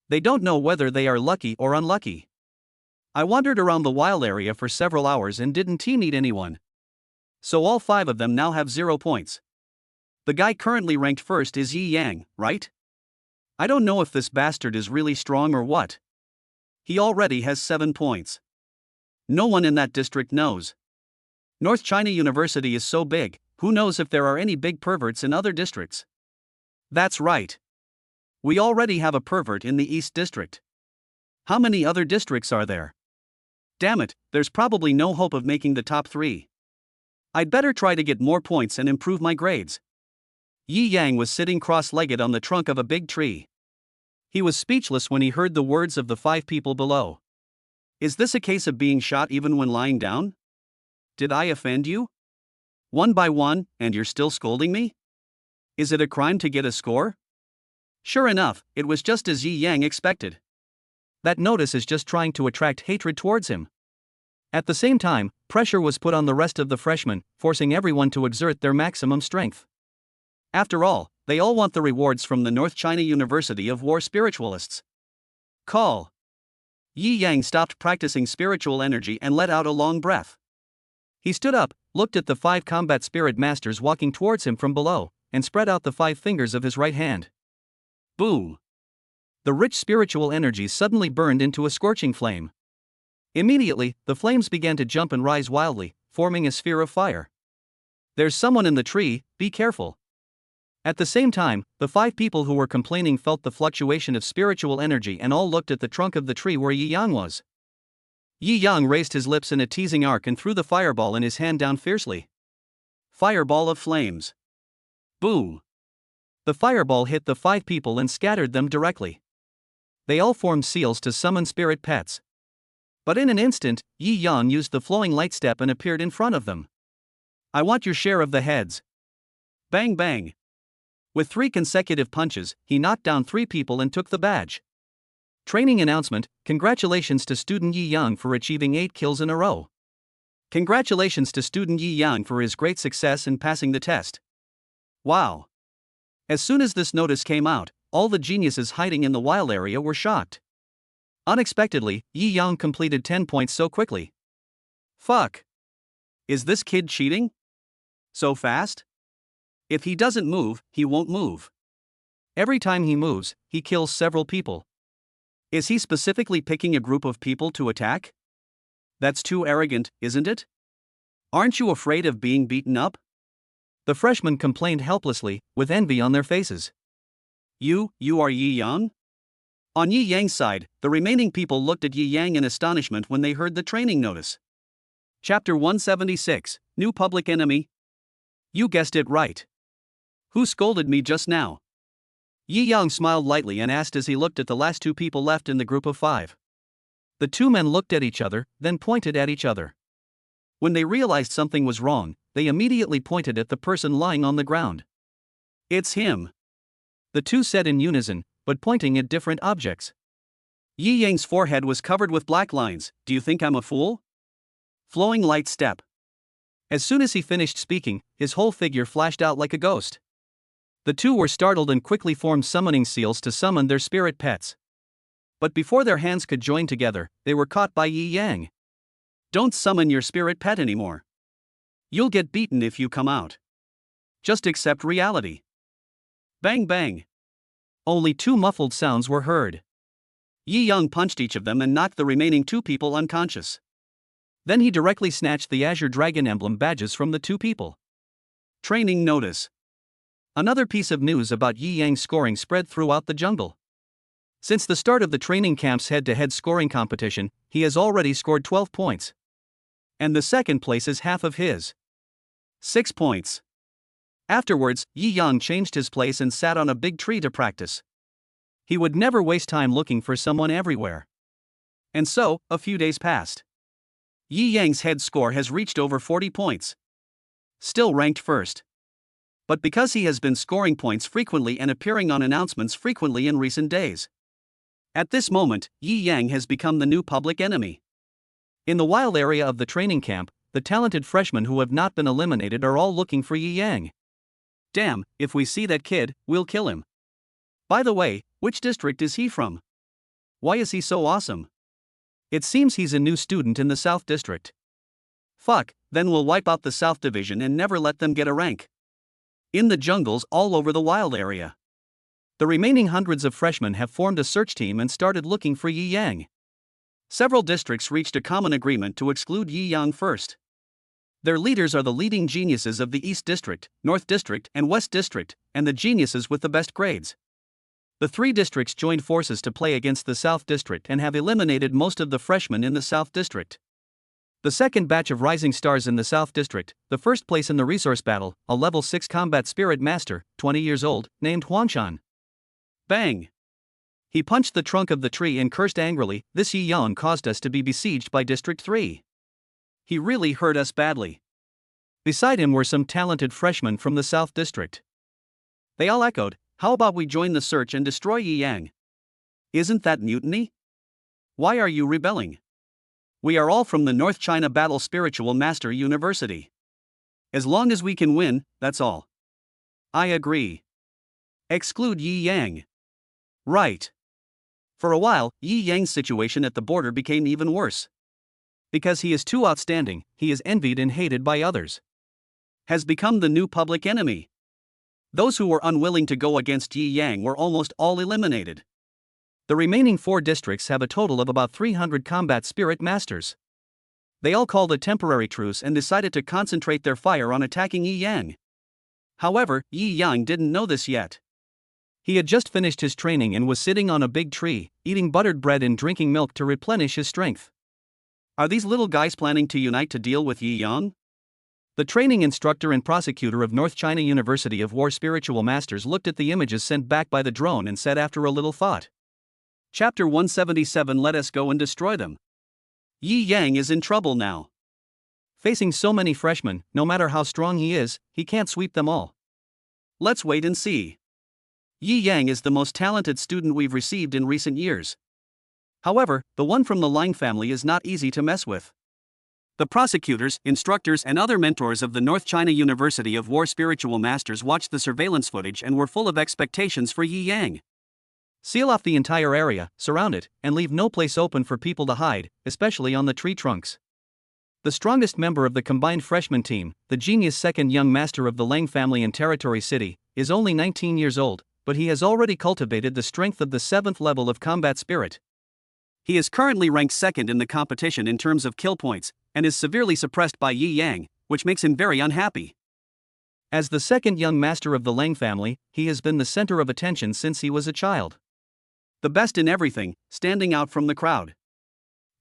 They don't know whether they are lucky or unlucky. I wandered around the wild area for several hours and didn't meet anyone. So all 5 of them now have 0 points. The guy currently ranked first is Yi Yang, right? I don't know if this bastard is really strong or what. He already has 7 points. No one in that district knows. North China University is so big, who knows if there are any big perverts in other districts? That's right. We already have a pervert in the East District. How many other districts are there? Damn it, there's probably no hope of making the top 3. I'd better try to get more points and improve my grades. Yi Yang was sitting cross-legged on the trunk of a big tree. He was speechless when he heard the words of the 5 people below. Is this a case of being shot even when lying down? Did I offend you? One by one, and you're still scolding me? Is it a crime to get a score? Sure enough, it was just as Yi Yang expected. That notice is just trying to attract hatred towards him. At the same time, pressure was put on the rest of the freshmen, forcing everyone to exert their maximum strength. After all, they all want the rewards from the North China University of War spiritualists. Call. Yi Yang stopped practicing spiritual energy and let out a long breath. He stood up, looked at the 5 combat spirit masters walking towards him from below, and spread out the 5 fingers of his right hand. Boom! The rich spiritual energy suddenly burned into a scorching flame. Immediately, the flames began to jump and rise wildly, forming a sphere of fire. There's someone in the tree, be careful. At the same time, the 5 people who were complaining felt the fluctuation of spiritual energy and all looked at the trunk of the tree where Yi Yang was. Yi Yang raised his lips in a teasing arc and threw the fireball in his hand down fiercely. Fireball of flames. Boom! The fireball hit the 5 people and scattered them directly. They all formed seals to summon spirit pets. But in an instant, Yi Yang used the flowing light step and appeared in front of them. I want your share of the heads. Bang bang! With 3 consecutive punches, he knocked down 3 people and took the badge. Training announcement: congratulations to student Yi Yang for achieving 8 kills in a row. Congratulations to student Yi Yang for his great success in passing the test. Wow! As soon as this notice came out, all the geniuses hiding in the wild area were shocked. Unexpectedly, Yi Yang completed 10 points so quickly. Fuck! Is this kid cheating? So fast? If he doesn't move, he won't move. Every time he moves, he kills several people. Is he specifically picking a group of people to attack? That's too arrogant, isn't it? Aren't you afraid of being beaten up? The freshmen complained helplessly, with envy on their faces. You are Yi Yang? On Yi Yang's side, the remaining people looked at Yi Yang in astonishment when they heard the training notice. Chapter 176, New Public Enemy. You guessed it right. Who scolded me just now? Yi Yang smiled lightly and asked as he looked at the last two people left in the group of 5. The two men looked at each other, then pointed at each other. When they realized something was wrong, they immediately pointed at the person lying on the ground. It's him. The two said in unison, but pointing at different objects. Yi Yang's forehead was covered with black lines. Do you think I'm a fool? Flowing light step. As soon as he finished speaking, his whole figure flashed out like a ghost. The two were startled and quickly formed summoning seals to summon their spirit pets. But before their hands could join together, they were caught by Yi Yang. Don't summon your spirit pet anymore. You'll get beaten if you come out. Just accept reality. Bang bang. Only 2 muffled sounds were heard. Yi Yang punched each of them and knocked the remaining 2 people unconscious. Then he directly snatched the Azure Dragon emblem badges from the 2 people. Training notice. Another piece of news about Yi Yang's scoring spread throughout the jungle. Since the start of the training camp's head-to-head scoring competition, he has already scored 12 points. And the second place is half of his. 6 points. Afterwards, Yi Yang changed his place and sat on a big tree to practice. He would never waste time looking for someone everywhere. And so, a few days passed. Yi Yang's head score has reached over 40 points. Still ranked first. But because he has been scoring points frequently and appearing on announcements frequently in recent days. At this moment, Yi Yang has become the new public enemy. In the wild area of the training camp, the talented freshmen who have not been eliminated are all looking for Yi Yang. Damn, if we see that kid, we'll kill him. By the way, which district is he from? Why is he so awesome? It seems he's a new student in the South District. Fuck, then we'll wipe out the South Division and never let them get a rank. In the jungles all over the wild area. The remaining hundreds of freshmen have formed a search team and started looking for Yi Yang. Several districts reached a common agreement to exclude Yi Yang first. Their leaders are the leading geniuses of the East District, North District, and West District, and the geniuses with the best grades. The 3 districts joined forces to play against the South District and have eliminated most of the freshmen in the South District. The second batch of rising stars in the South District, the first place in the resource battle, a level 6 combat spirit master, 20 years old, named Huangshan. Bang! He punched the trunk of the tree and cursed angrily, "This Yi Yang caused us to be besieged by District 3. He really hurt us badly." Beside him were some talented freshmen from the South District. They all echoed, "How about we join the search and destroy Yi Yang? Isn't that mutiny? Why are you rebelling? We are all from the North China Battle Spiritual Master University. As long as we can win, that's all." I agree. Exclude Yi Yang. Right. For a while, Yi Yang's situation at the border became even worse. Because he is too outstanding, he is envied and hated by others. Has become the new public enemy. Those who were unwilling to go against Yi Yang were almost all eliminated. The remaining 4 districts have a total of about 300 combat spirit masters. They all called a temporary truce and decided to concentrate their fire on attacking Yi Yang. However, Yi Yang didn't know this yet. He had just finished his training and was sitting on a big tree, eating buttered bread and drinking milk to replenish his strength. Are these little guys planning to unite to deal with Yi Yang? The training instructor and prosecutor of North China University of War Spiritual Masters looked at the images sent back by the drone and said after a little thought. Chapter 177. Let us go and destroy them. Yi Yang is in trouble now. Facing so many freshmen, no matter how strong he is, he can't sweep them all. Let's wait and see. Yi Yang is the most talented student we've received in recent years. However, the one from the Lang family is not easy to mess with. The prosecutors, instructors, and other mentors of the North China University of War Spiritual Masters watched the surveillance footage and were full of expectations for Yi Yang. Seal off the entire area, surround it, and leave no place open for people to hide, especially on the tree trunks. The strongest member of the combined freshman team, the genius second young master of the Lang family in Territory City, is only 19 years old, but he has already cultivated the strength of the 7th level of combat spirit. He is currently ranked second in the competition in terms of kill points, and is severely suppressed by Yi Yang, which makes him very unhappy. As the second young master of the Lang family, he has been the center of attention since he was a child. The best in everything, standing out from the crowd.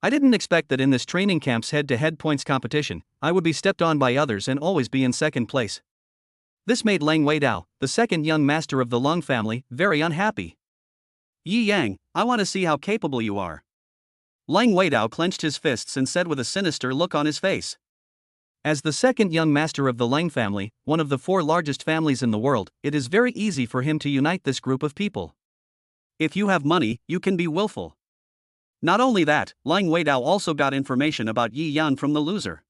I didn't expect that in this training camp's head-to-head points competition, I would be stepped on by others and always be in second place. This made Lang Weidao, the second young master of the Lang family, very unhappy. Yi Yang, I want to see how capable you are. Lang Weidao clenched his fists and said with a sinister look on his face. As the second young master of the Lang family, one of the 4 largest families in the world, it is very easy for him to unite this group of people. If you have money, you can be willful. Not only that, Lang Weidao also got information about Yi Yan from the loser.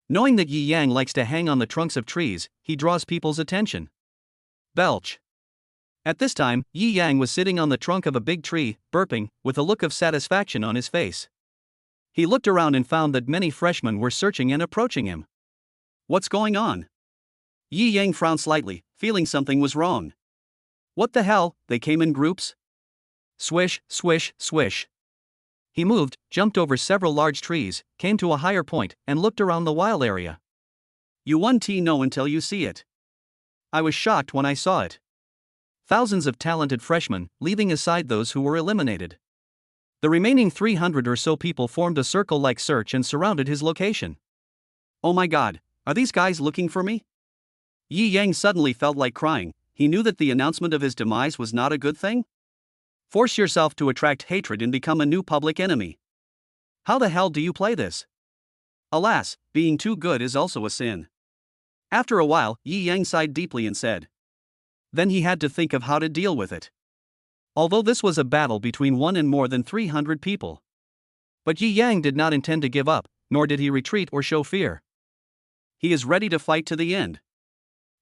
Knowing that Yi Yang likes to hang on the trunks of trees, he draws people's attention. Belch. At this time, Yi Yang was sitting on the trunk of a big tree, burping, with a look of satisfaction on his face. He looked around and found that many freshmen were searching and approaching him. What's going on? Yi Yang frowned slightly, feeling something was wrong. What the hell, they came in groups? Swish, swish, swish. He moved, jumped over several large trees, came to a higher point, and looked around the wild area. You won't know until you see it. I was shocked when I saw it. Thousands of talented freshmen, leaving aside those who were eliminated. The remaining 300 or so people formed a circle-like search and surrounded his location. Oh my god, are these guys looking for me? Yi Yang suddenly felt like crying. He knew that the announcement of his demise was not a good thing. Force yourself to attract hatred and become a new public enemy. How the hell do you play this? Alas, being too good is also a sin. After a while, Yi Yang sighed deeply and said. Then he had to think of how to deal with it. Although this was a battle between one and more than 300 people. But Yi Yang did not intend to give up, nor did he retreat or show fear. He is ready to fight to the end.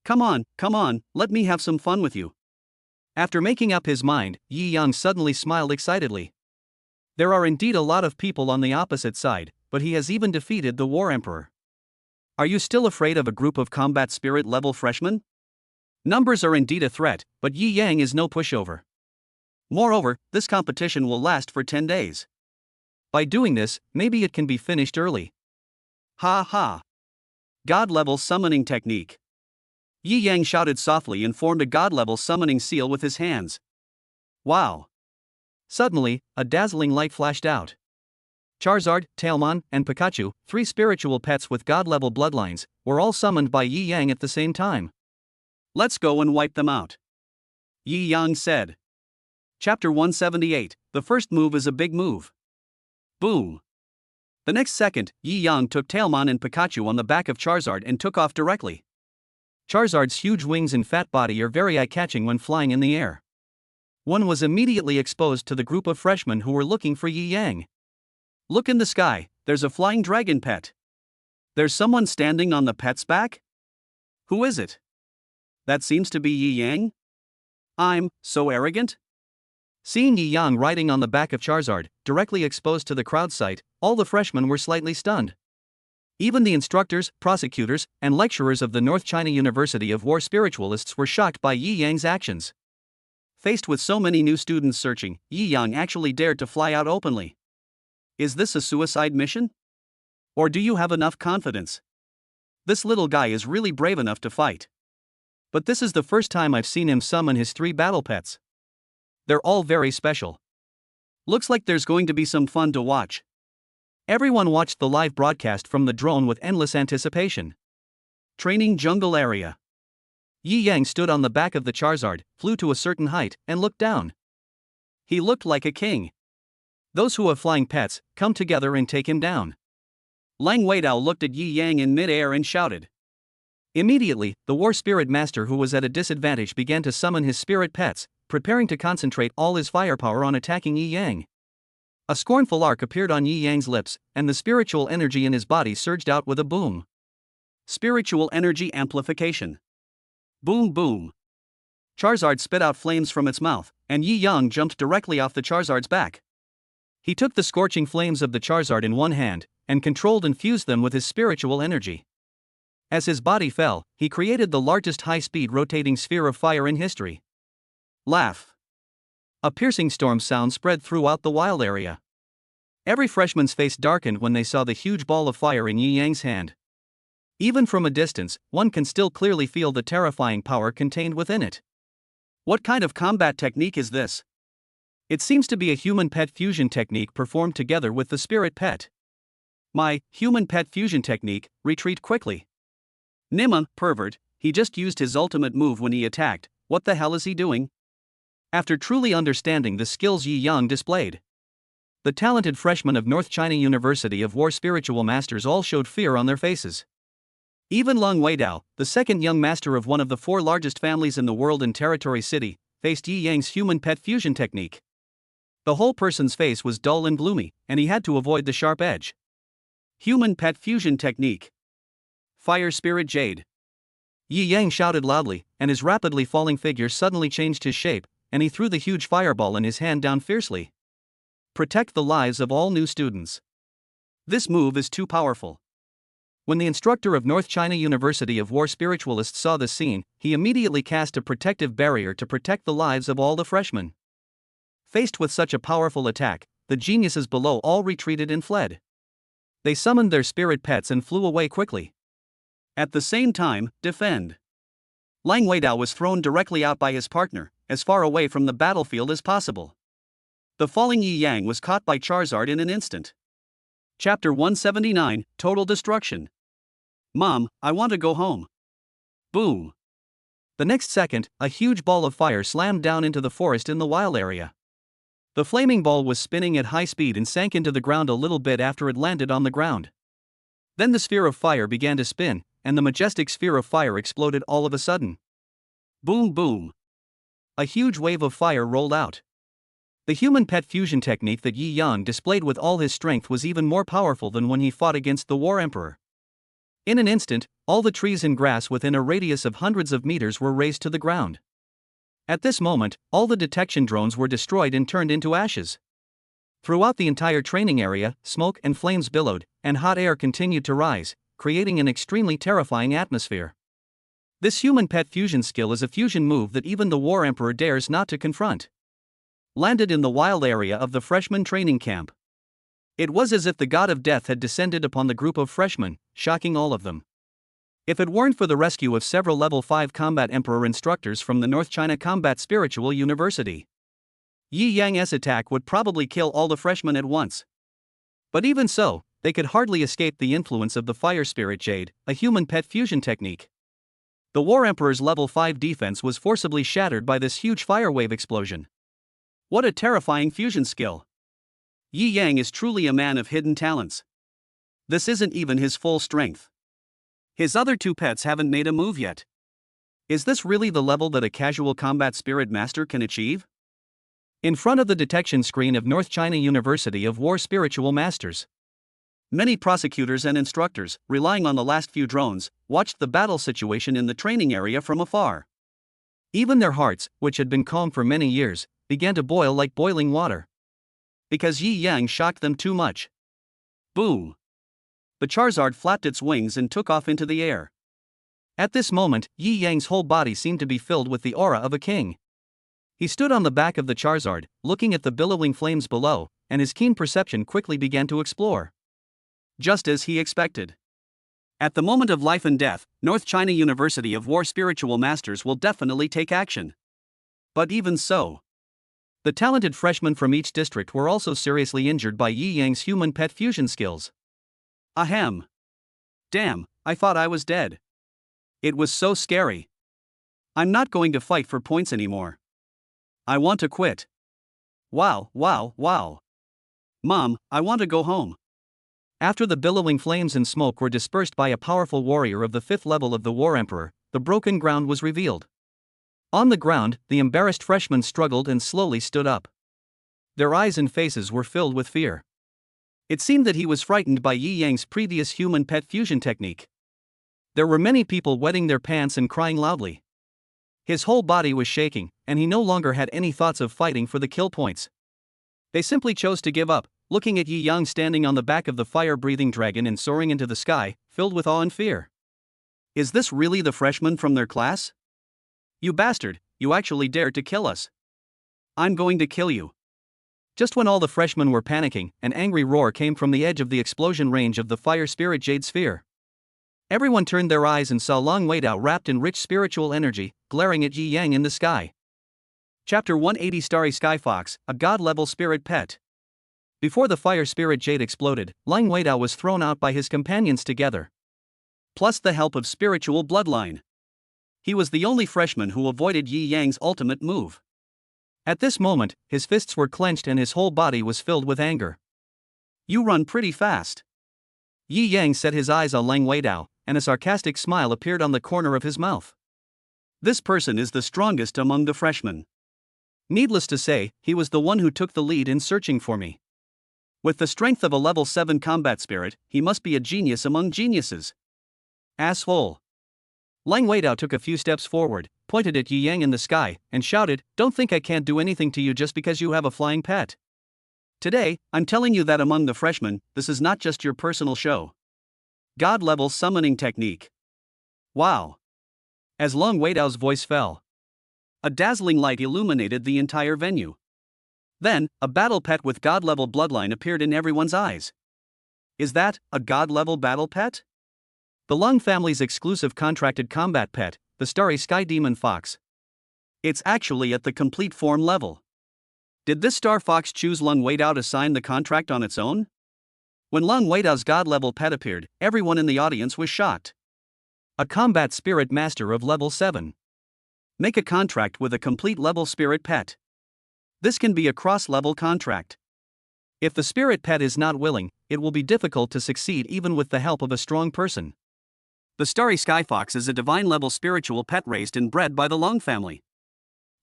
Come on, let me have some fun with you. After making up his mind, Yi Yang suddenly smiled excitedly. There are indeed a lot of people on the opposite side, but he has even defeated the War Emperor. Are you still afraid of a group of combat spirit level freshmen? Numbers are indeed a threat, but Yi Yang is no pushover. Moreover, this competition will last for 10 days. By doing this, maybe it can be finished early. Ha ha. God-level summoning technique. Yi Yang shouted softly and formed a god-level summoning seal with his hands. Wow. Suddenly, a dazzling light flashed out. Charizard, Tailmon, and Pikachu, 3 spiritual pets with god-level bloodlines, were all summoned by Yi Yang at the same time. Let's go and wipe them out. Yi Yang said. Chapter 178, the first move is a big move. Boom. The next second, Yi Yang took Tailmon and Pikachu on the back of Charizard and took off directly. Charizard's huge wings and fat body are very eye-catching when flying in the air. One was immediately exposed to the group of freshmen who were looking for Yi Yang. Look in the sky, there's a flying dragon pet. There's someone standing on the pet's back? Who is it? That seems to be Yi Yang? I'm so arrogant? Seeing Yi Yang riding on the back of Charizard, directly exposed to the crowd sight, all the freshmen were slightly stunned. Even the instructors, prosecutors, and lecturers of the North China University of War Spiritualists were shocked by Yi Yang's actions. Faced with so many new students searching, Yi Yang actually dared to fly out openly. Is this a suicide mission? Or do you have enough confidence? This little guy is really brave enough to fight. But this is the first time I've seen him summon his 3 battle pets. They're all very special. Looks like there's going to be some fun to watch. Everyone watched the live broadcast from the drone with endless anticipation. Training jungle area. Yi Yang stood on the back of the Charizard, flew to a certain height, and looked down. He looked like a king. Those who have flying pets, come together and take him down. Lang Weidao looked at Yi Yang in mid-air and shouted. Immediately, the War Spirit Master who was at a disadvantage began to summon his spirit pets, preparing to concentrate all his firepower on attacking Yi Yang. A scornful arc appeared on Yi Yang's lips, and the spiritual energy in his body surged out with a boom. Spiritual energy amplification. Boom boom. Charizard spit out flames from its mouth, and Yi Yang jumped directly off the Charizard's back. He took the scorching flames of the Charizard in one hand, and controlled and fused them with his spiritual energy. As his body fell, he created the largest high-speed rotating sphere of fire in history. Laugh. A piercing storm sound spread throughout the wild area. Every freshman's face darkened when they saw the huge ball of fire in Yi Yang's hand. Even from a distance, one can still clearly feel the terrifying power contained within it. What kind of combat technique is this? It seems to be a human pet fusion technique performed together with the spirit pet. My human pet fusion technique, retreat quickly. Nima, pervert, he just used his ultimate move when he attacked, what the hell is he doing? After truly understanding the skills Yi Yang displayed, the talented freshmen of North China University of War spiritual masters all showed fear on their faces. Even Lung Weidao, the second young master of one of the 4 largest families in the world in Territory City, faced Yi Yang's human pet fusion technique. The whole person's face was dull and gloomy, and he had to avoid the sharp edge. Human pet fusion technique. Fire Spirit Jade. Yi Yang shouted loudly, and his rapidly falling figure suddenly changed his shape, and he threw the huge fireball in his hand down fiercely. Protect the lives of all new students. This move is too powerful. When the instructor of North China University of War spiritualists saw the scene, he immediately cast a protective barrier to protect the lives of all the freshmen. Faced with such a powerful attack, the geniuses below all retreated and fled. They summoned their spirit pets and flew away quickly. At the same time, defend. Lang Weidao was thrown directly out by his partner, as far away from the battlefield as possible. The falling Yi Yang was caught by Charizard in an instant. Chapter 179, Total Destruction. Mom, I want to go home. Boom. The next second, a huge ball of fire slammed down into the forest in the wild area. The flaming ball was spinning at high speed and sank into the ground a little bit after it landed on the ground. Then the sphere of fire began to spin, and the majestic sphere of fire exploded all of a sudden. Boom boom. A huge wave of fire rolled out. The human pet fusion technique that Yi Yang displayed with all his strength was even more powerful than when he fought against the War Emperor. In an instant, all the trees and grass within a radius of hundreds of meters were razed to the ground. At this moment, all the detection drones were destroyed and turned into ashes. Throughout the entire training area, smoke and flames billowed, and hot air continued to rise, creating an extremely terrifying atmosphere. This human pet fusion skill is a fusion move that even the War Emperor dares not to confront. Landed in the wild area of the freshman training camp. It was as if the god of death had descended upon the group of freshmen, shocking all of them. If it weren't for the rescue of several level 5 combat emperor instructors from the North China Combat Spiritual University, Yi Yang's attack would probably kill all the freshmen at once. But even so, they could hardly escape the influence of the Fire Spirit Jade, a human pet fusion technique. The War Emperor's level 5 defense was forcibly shattered by this huge fire wave explosion. What a terrifying fusion skill. Yi Yang is truly a man of hidden talents. This isn't even his full strength. His other 2 pets haven't made a move yet. Is this really the level that a casual combat spirit master can achieve? In front of the detection screen of North China University of War spiritual masters, many prosecutors and instructors, relying on the last few drones, watched the battle situation in the training area from afar. Even their hearts, which had been calm for many years, began to boil like boiling water. Because Yi Yang shocked them too much. Boom. The Charizard flapped its wings and took off into the air. At this moment, Yi Yang's whole body seemed to be filled with the aura of a king. He stood on the back of the Charizard, looking at the billowing flames below, and his keen perception quickly began to explore. Just as he expected. At the moment of life and death, North China University of War spiritual masters will definitely take action. But even so, the talented freshmen from each district were also seriously injured by Yi Yang's human pet fusion skills. Ahem. Damn, I thought I was dead. It was so scary. I'm not going to fight for points anymore. I want to quit. Wow. Mom, I want to go home. After the billowing flames and smoke were dispersed by a powerful warrior of the 5th level of the War Emperor, the broken ground was revealed. On the ground, the embarrassed freshmen struggled and slowly stood up. Their eyes and faces were filled with fear. It seemed that he was frightened by Yi Yang's previous human pet fusion technique. There were many people wetting their pants and crying loudly. His whole body was shaking, and he no longer had any thoughts of fighting for the kill points. They simply chose to give up, looking at Yi Yang standing on the back of the fire-breathing dragon and soaring into the sky, filled with awe and fear. Is this really the freshman from their class? You bastard, you actually dared to kill us. I'm going to kill you. Just when all the freshmen were panicking, an angry roar came from the edge of the explosion range of the fire spirit jade sphere. Everyone turned their eyes and saw Long Weidao wrapped in rich spiritual energy, glaring at Yi Yang in the sky. Chapter 180 Starry Sky Fox, a god-level spirit pet. Before the fire spirit jade exploded, Long Weidao was thrown out by his companions together. Plus the help of spiritual bloodline. He was the only freshman who avoided Yi Yang's ultimate move. At this moment, his fists were clenched and his whole body was filled with anger. You run pretty fast. Yi Yang set his eyes on Long Weidao, and a sarcastic smile appeared on the corner of his mouth. This person is the strongest among the freshmen. Needless to say, he was the one who took the lead in searching for me. With the strength of a level 7 combat spirit, he must be a genius among geniuses. Asshole. Long Weidao took a few steps forward, pointed at Yi Yang in the sky, and shouted, "Don't think I can't do anything to you just because you have a flying pet. Today, I'm telling you that among the freshmen, this is not just your personal show. God-level summoning technique. Wow." As Long Weidao's voice fell, a dazzling light illuminated the entire venue. Then, a battle pet with god-level bloodline appeared in everyone's eyes. Is that a god-level battle pet? The Long family's exclusive contracted combat pet, the Starry Sky Demon Fox. It's actually at the complete form level. Did this Star Fox choose Long Weidao to sign the contract on its own? When Long Weidao's god-level pet appeared, everyone in the audience was shocked. A combat spirit master of level 7. Make a contract with a complete level spirit pet. This can be a cross-level contract. If the spirit pet is not willing, it will be difficult to succeed even with the help of a strong person. The Starry Sky Fox is a divine-level spiritual pet raised and bred by the Long family.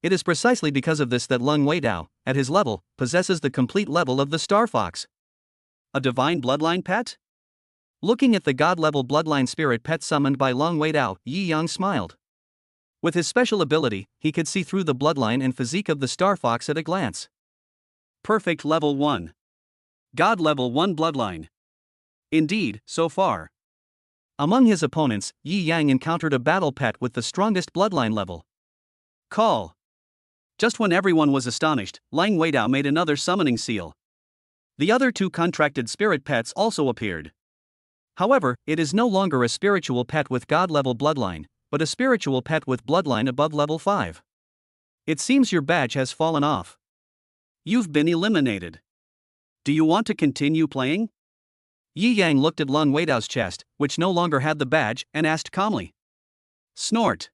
It is precisely because of this that Long Weidao, at his level, possesses the complete level of the Star Fox. A divine bloodline pet? Looking at the god-level bloodline spirit pet summoned by Long Weidao, Yi Yang smiled. With his special ability, he could see through the bloodline and physique of the Star Fox at a glance. Perfect level 1. God level 1 bloodline. Indeed, so far. Among his opponents, Yi Yang encountered a battle pet with the strongest bloodline level. Call. Just when everyone was astonished, Long Weidao made another summoning seal. The other two contracted spirit pets also appeared. However, it is no longer a spiritual pet with god-level bloodline, but a spiritual pet with bloodline above level 5. It seems your badge has fallen off. You've been eliminated. Do you want to continue playing? Yi Yang looked at Long Weidao's chest, which no longer had the badge, and asked calmly. Snort.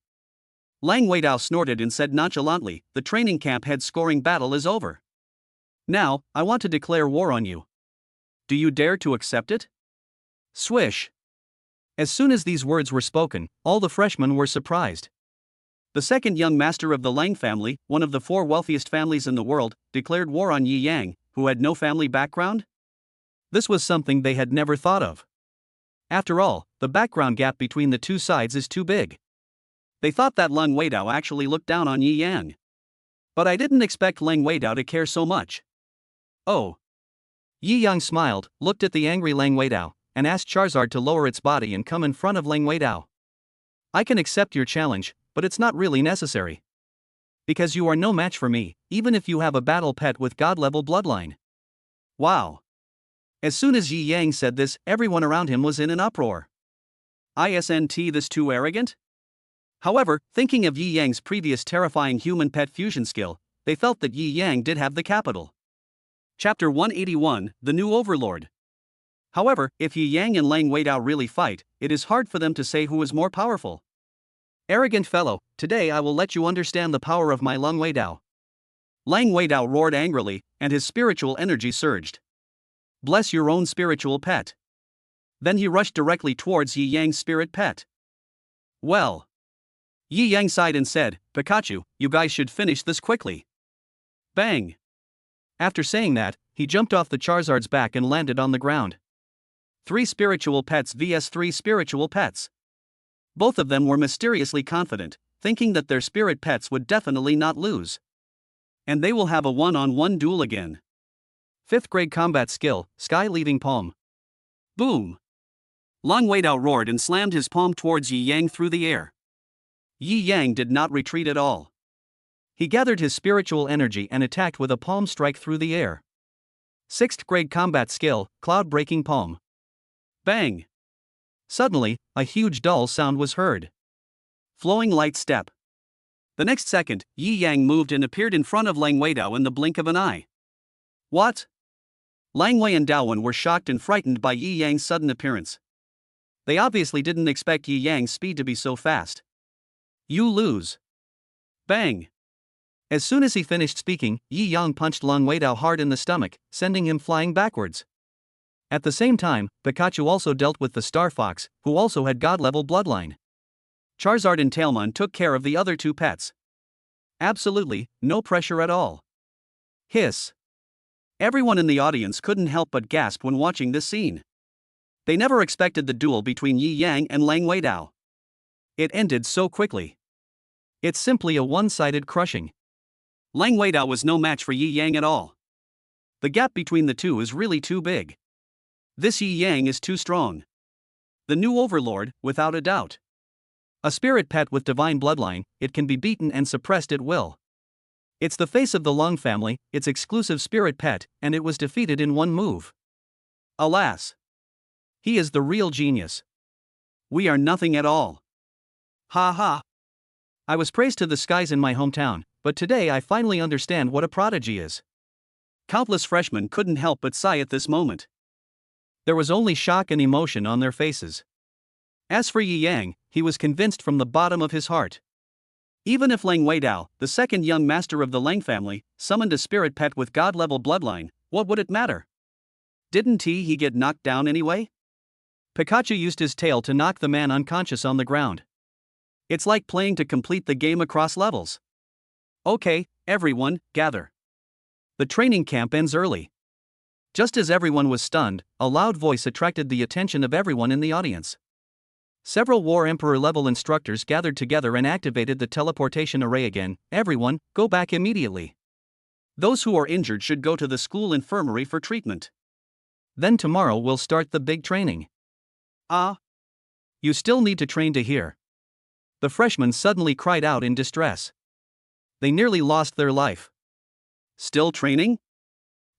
Long Weidao snorted and said nonchalantly, "The training camp head scoring battle is over. Now, I want to declare war on you. Do you dare to accept it?" Swish. As soon as these words were spoken, all the freshmen were surprised. The second young master of the Lang family, one of the 4 wealthiest families in the world, declared war on Yi Yang, who had no family background? This was something they had never thought of. After all, the background gap between the two sides is too big. They thought that Long Weidao actually looked down on Yi Yang. But I didn't expect Long Weidao to care so much. Oh. Yi Yang smiled, looked at the angry Long Weidao, and asked Charizard to lower its body and come in front of Long Weidao. I can accept your challenge, but it's not really necessary. Because you are no match for me, even if you have a battle pet with god-level bloodline. Wow. As soon as Yi Yang said this, everyone around him was in an uproar. Isn't this too arrogant? However, thinking of Yi Yang's previous terrifying human-pet fusion skill, they felt that Yi Yang did have the capital. Chapter 181, The New Overlord. However, if Yi Yang and Long Weidao really fight, it is hard for them to say who is more powerful. Arrogant fellow, today I will let you understand the power of my Long Weidao. Long Weidao roared angrily, and his spiritual energy surged. Bless your own spiritual pet. Then he rushed directly towards Yi Yang's spirit pet. Well. Yi Yang sighed and said, "Pikachu, you guys should finish this quickly." Bang. After saying that, he jumped off the Charizard's back and landed on the ground. 3 spiritual pets vs 3 spiritual pets. Both of them were mysteriously confident, thinking that their spirit pets would definitely not lose. And they will have a one-on-one duel again. 5th grade combat skill, Sky Leaving Palm. Boom! Lang Weidao roared and slammed his palm towards Yi Yang through the air. Yi Yang did not retreat at all. He gathered his spiritual energy and attacked with a palm strike through the air. 6th grade combat skill, Cloud Breaking Palm. Bang! Suddenly, a huge dull sound was heard. Flowing light step. The next second, Yi Yang moved and appeared in front of Lang Weidao in the blink of an eye. What? Lang Wei and Daowen were shocked and frightened by Yi Yang's sudden appearance. They obviously didn't expect Yi Yang's speed to be so fast. You lose. Bang! As soon as he finished speaking, Yi Yang punched Lang Weidao hard in the stomach, sending him flying backwards. At the same time, Pikachu also dealt with the Star Fox, who also had God-level bloodline. Charizard and Tailmon took care of the other two pets. Absolutely, no pressure at all. Hiss. Everyone in the audience couldn't help but gasp when watching this scene. They never expected the duel between Yi Yang and Lang Weidao. It ended so quickly. It's simply a one-sided crushing. Lang Weidao was no match for Yi Yang at all. The gap between the two is really too big. This Yi Yang is too strong. The new overlord, without a doubt. A spirit pet with divine bloodline, it can be beaten and suppressed at will. It's the face of the Lang family, its exclusive spirit pet, and it was defeated in one move. Alas. He is the real genius. We are nothing at all. Ha ha. I was praised to the skies in my hometown, but today I finally understand what a prodigy is. Countless freshmen couldn't help but sigh at this moment. There was only shock and emotion on their faces. As for Yi Yang, he was convinced from the bottom of his heart. Even if Lang Weidao, the second young master of the Lang family, summoned a spirit pet with god-level bloodline, what would it matter? Didn't he get knocked down anyway? Pikachu used his tail to knock the man unconscious on the ground. It's like playing to complete the game across levels. Okay, everyone, gather. The training camp ends early. Just as everyone was stunned, a loud voice attracted the attention of everyone in the audience. Several War Emperor level instructors gathered together and activated the teleportation array again. Everyone, go back immediately. Those who are injured should go to the school infirmary for treatment. Then tomorrow we'll start the big training. You still need to train to here. The freshmen suddenly cried out in distress. They nearly lost their life. Still training?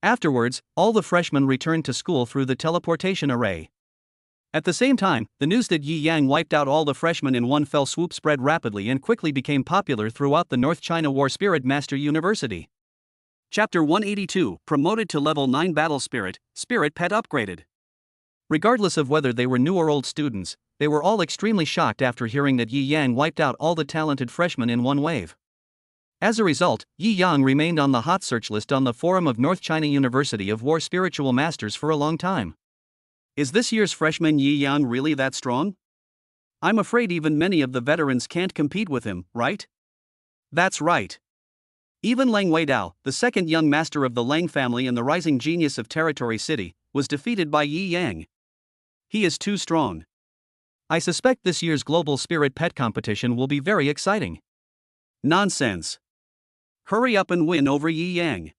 Afterwards, all the freshmen returned to school through the teleportation array. At the same time, the news that Yi Yang wiped out all the freshmen in one fell swoop spread rapidly and quickly became popular throughout the North China War Spirit Master University. Chapter 182, Promoted to Level 9 Battle Spirit, Spirit Pet Upgraded. Regardless of whether they were new or old students, they were all extremely shocked after hearing that Yi Yang wiped out all the talented freshmen in one wave. As a result, Yi Yang remained on the hot search list on the forum of North China University of War Spiritual Masters for a long time. Is this year's freshman Yi Yang really that strong? I'm afraid even many of the veterans can't compete with him, right? That's right. Even Lang Weidao, the second young master of the Lang family and the rising genius of Territory City, was defeated by Yi Yang. He is too strong. I suspect this year's Global Spirit Pet Competition will be very exciting. Nonsense. Hurry up and win over Yi Yang.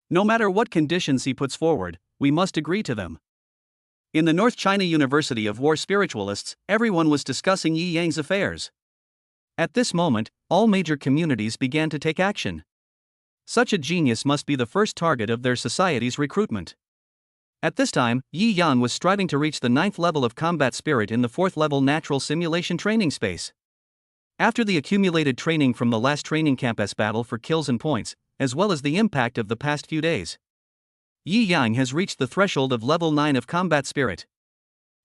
No matter what conditions he puts forward, we must agree to them. In the North China University of War Spiritualists, everyone was discussing Yi Yang's affairs. At this moment, all major communities began to take action. Such a genius must be the first target of their society's recruitment. At this time, Yi Yang was striving to reach the 9th level of combat spirit in the 4th level natural simulation training space. After the accumulated training from the last training camp battle for kills and points, as well as the impact of the past few days, Yi Yang has reached the threshold of level 9 of combat spirit.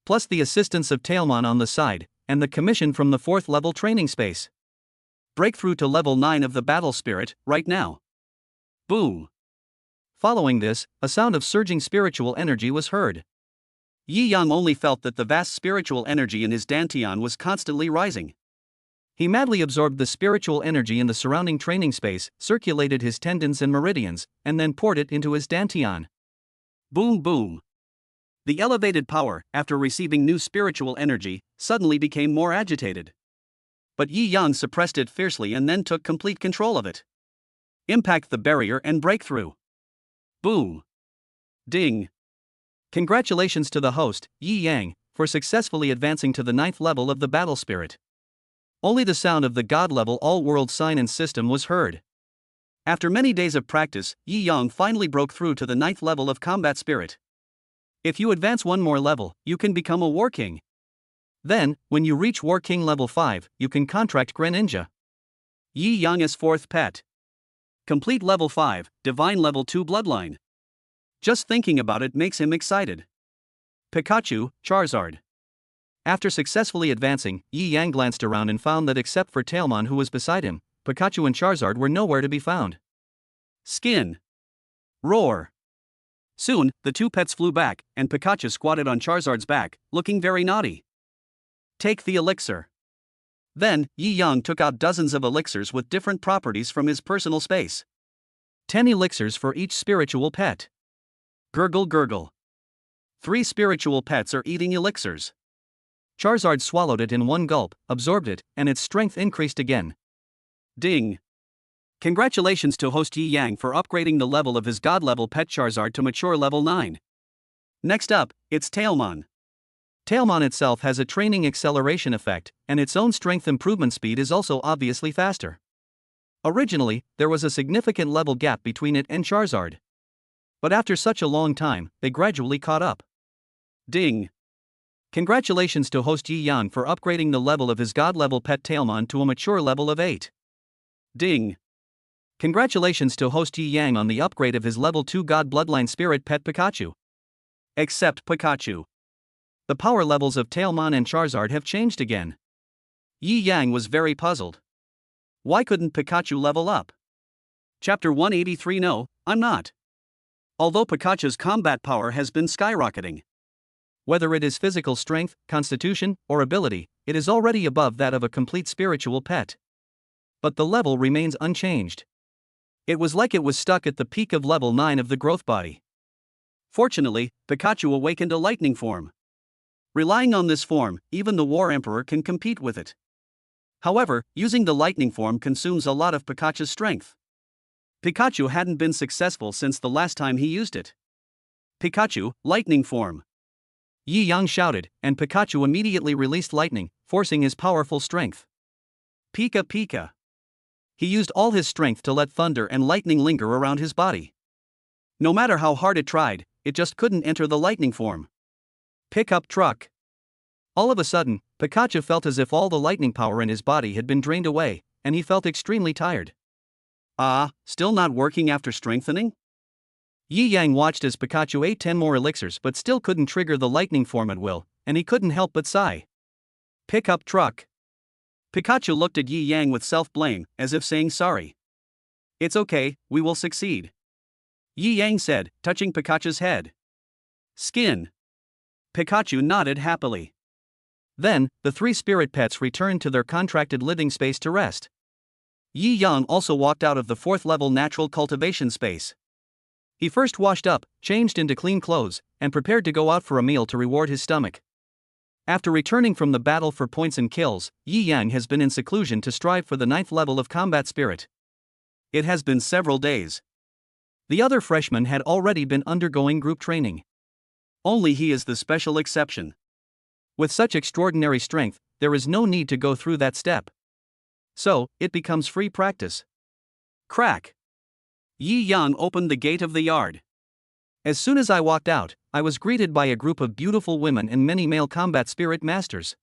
Plus the assistance of Tailmon on the side, and the commission from the 4th level training space. Breakthrough to level 9 of the battle spirit, right now. Boom. Following this, a sound of surging spiritual energy was heard. Yi Yang only felt that the vast spiritual energy in his dantian was constantly rising. He madly absorbed the spiritual energy in the surrounding training space, circulated his tendons and meridians, and then poured it into his dantian. Boom boom. The elevated power, after receiving new spiritual energy, suddenly became more agitated. But Yi Yang suppressed it fiercely and then took complete control of it. Impact the barrier and breakthrough. Boom. Ding! Congratulations to the host, Yi Yang, for successfully advancing to the 9th level of the battle spirit. Only the sound of the god-level all-world sign and system was heard. After many days of practice, Yi Yang finally broke through to the 9th level of combat spirit. If you advance one more level, you can become a War King. Then, when you reach War King level 5, you can contract Greninja. Yi Yang's 4th pet. Complete level 5, Divine level 2 Bloodline. Just thinking about it makes him excited. Pikachu, Charizard. After successfully advancing, Yi Yang glanced around and found that except for Tailmon who was beside him, Pikachu and Charizard were nowhere to be found. Skin. Roar. Soon, the two pets flew back, and Pikachu squatted on Charizard's back, looking very naughty. Take the elixir. Then, Yi Yang took out dozens of elixirs with different properties from his personal space. 10 elixirs for each spiritual pet. Gurgle gurgle. 3 spiritual pets are eating elixirs. Charizard swallowed it in one gulp, absorbed it, and its strength increased again. Ding! Congratulations to host Yi Yang for upgrading the level of his god-level pet Charizard to mature level 9. Next up, it's Tailmon. Tailmon itself has a training acceleration effect, and its own strength improvement speed is also obviously faster. Originally, there was a significant level gap between it and Charizard. But after such a long time, they gradually caught up. Ding! Congratulations to host Yi Yang for upgrading the level of his god-level pet Tailmon to a mature level of 8. Ding! Congratulations to host Yi Yang on the upgrade of his level 2 god bloodline spirit pet Pikachu. Except Pikachu. The power levels of Tailmon and Charizard have changed again. Yi Yang was very puzzled. Why couldn't Pikachu level up? Chapter 183. No, I'm not. Although Pikachu's combat power has been skyrocketing. Whether it is physical strength, constitution, or ability, it is already above that of a complete spiritual pet. But the level remains unchanged. It was like it was stuck at the peak of level 9 of the growth body. Fortunately, Pikachu awakened a lightning form. Relying on this form, even the War Emperor can compete with it. However, using the lightning form consumes a lot of Pikachu's strength. Pikachu hadn't been successful since the last time he used it. Pikachu, lightning form. Yi Yang shouted, and Pikachu immediately released lightning, forcing his powerful strength. Pika Pika. He used all his strength to let thunder and lightning linger around his body. No matter how hard it tried, it just couldn't enter the lightning form. Pickup truck. All of a sudden, Pikachu felt as if all the lightning power in his body had been drained away, and he felt extremely tired. Still not working after strengthening? Yi Yang watched as Pikachu ate 10 more elixirs but still couldn't trigger the lightning form at will, and he couldn't help but sigh. Pickup truck. Pikachu looked at Yi Yang with self-blame, as if saying sorry. It's okay, we will succeed. Yi Yang said, touching Pikachu's head. Skin. Pikachu nodded happily. Then, the 3 spirit pets returned to their contracted living space to rest. Yi Yang also walked out of the 4th level natural cultivation space. He first washed up, changed into clean clothes, and prepared to go out for a meal to reward his stomach. After returning from the battle for points and kills, Yi Yang has been in seclusion to strive for the 9th level of combat spirit. It has been several days. The other freshmen had already been undergoing group training. Only he is the special exception. With such extraordinary strength, there is no need to go through that step. So, it becomes free practice. Crack. Yi Yang opened the gate of the yard. As soon as I walked out, I was greeted by a group of beautiful women and many male combat spirit masters.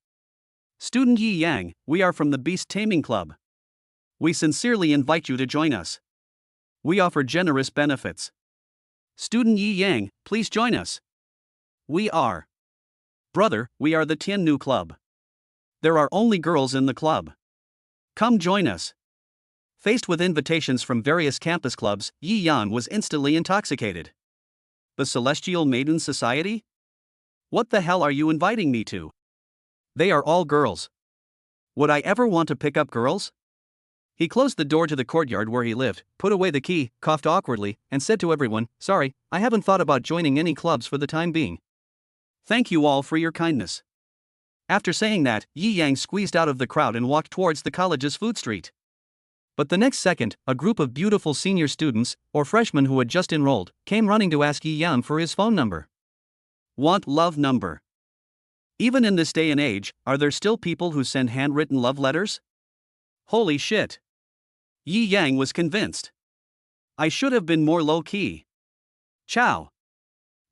Student Yi Yang, we are from the Beast Taming Club. We sincerely invite you to join us. We offer generous benefits. Student Yi Yang, please join us. We are. Brother, we are the Tiannu Club. There are only girls in the club. Come join us. Faced with invitations from various campus clubs, Yi Yang was instantly intoxicated. The Celestial Maiden Society? What the hell are you inviting me to? They are all girls. Would I ever want to pick up girls? He closed the door to the courtyard where he lived, put away the key, coughed awkwardly, and said to everyone, "Sorry, I haven't thought about joining any clubs for the time being." Thank you all for your kindness. After saying that, Yi Yang squeezed out of the crowd and walked towards the college's food street. But the next second, a group of beautiful senior students, or freshmen who had just enrolled, came running to ask Yi Yang for his phone number. Want love number? Even in this day and age, are there still people who send handwritten love letters? Holy shit. Yi Yang was convinced. I should have been more low-key. Chow.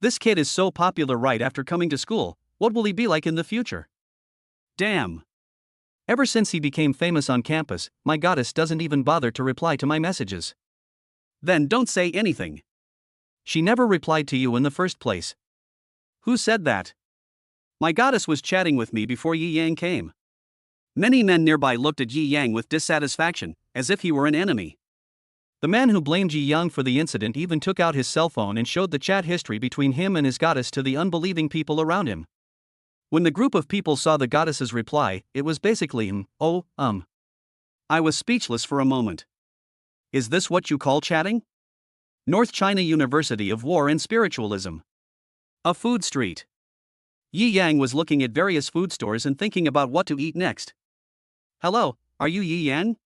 This kid is so popular right after coming to school, what will he be like in the future? Damn. Ever since he became famous on campus, my goddess doesn't even bother to reply to my messages. Then don't say anything. She never replied to you in the first place. Who said that? My goddess was chatting with me before Yi Yang came. Many men nearby looked at Yi Yang with dissatisfaction, as if he were an enemy. The man who blamed Yi Yang for the incident even took out his cell phone and showed the chat history between him and his goddess to the unbelieving people around him. When the group of people saw the goddess's reply, it was basically I was speechless for a moment. Is this what you call chatting? North China University of War and Spiritualism. A food street. Yi Yang was looking at various food stores and thinking about what to eat next. Hello, are you Yi Yang?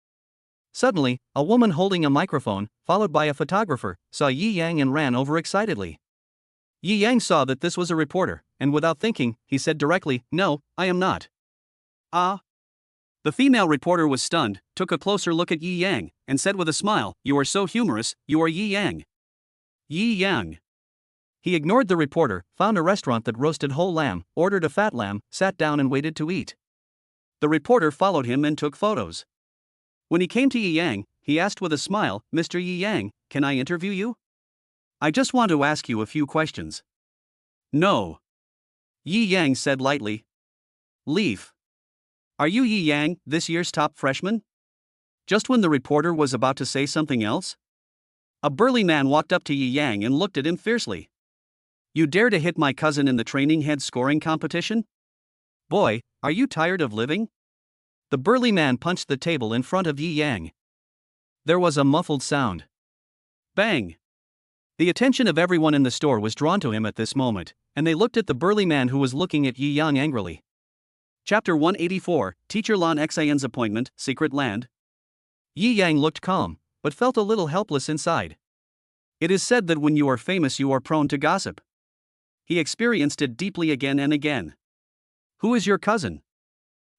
Suddenly, a woman holding a microphone, followed by a photographer, saw Yi Yang and ran over excitedly. Yi Yang saw that this was a reporter, and without thinking, he said directly, "No, I am not." Ah. The female reporter was stunned, took a closer look at Yi Yang, and said with a smile, "You are so humorous, you are Yi Yang." Yi Yang. He ignored the reporter, found a restaurant that roasted whole lamb, ordered a fat lamb, sat down and waited to eat. The reporter followed him and took photos. When he came to Yi Yang, he asked with a smile, "Mr. Yi Yang, can I interview you? I just want to ask you a few questions." "No." Yi Yang said lightly. "Leaf. Are you Yi Yang, this year's top freshman?" Just when the reporter was about to say something else, a burly man walked up to Yi Yang and looked at him fiercely. "You dare to hit my cousin in the training head scoring competition? Boy, are you tired of living?" The burly man punched the table in front of Yi Yang. There was a muffled sound. Bang! The attention of everyone in the store was drawn to him at this moment, and they looked at the burly man who was looking at Yi Yang angrily. Chapter 184, Teacher Lan Xian's Appointment, Secret Land. Yi Yang looked calm, but felt a little helpless inside. It is said that when you are famous you are prone to gossip. He experienced it deeply again and again. Who is your cousin?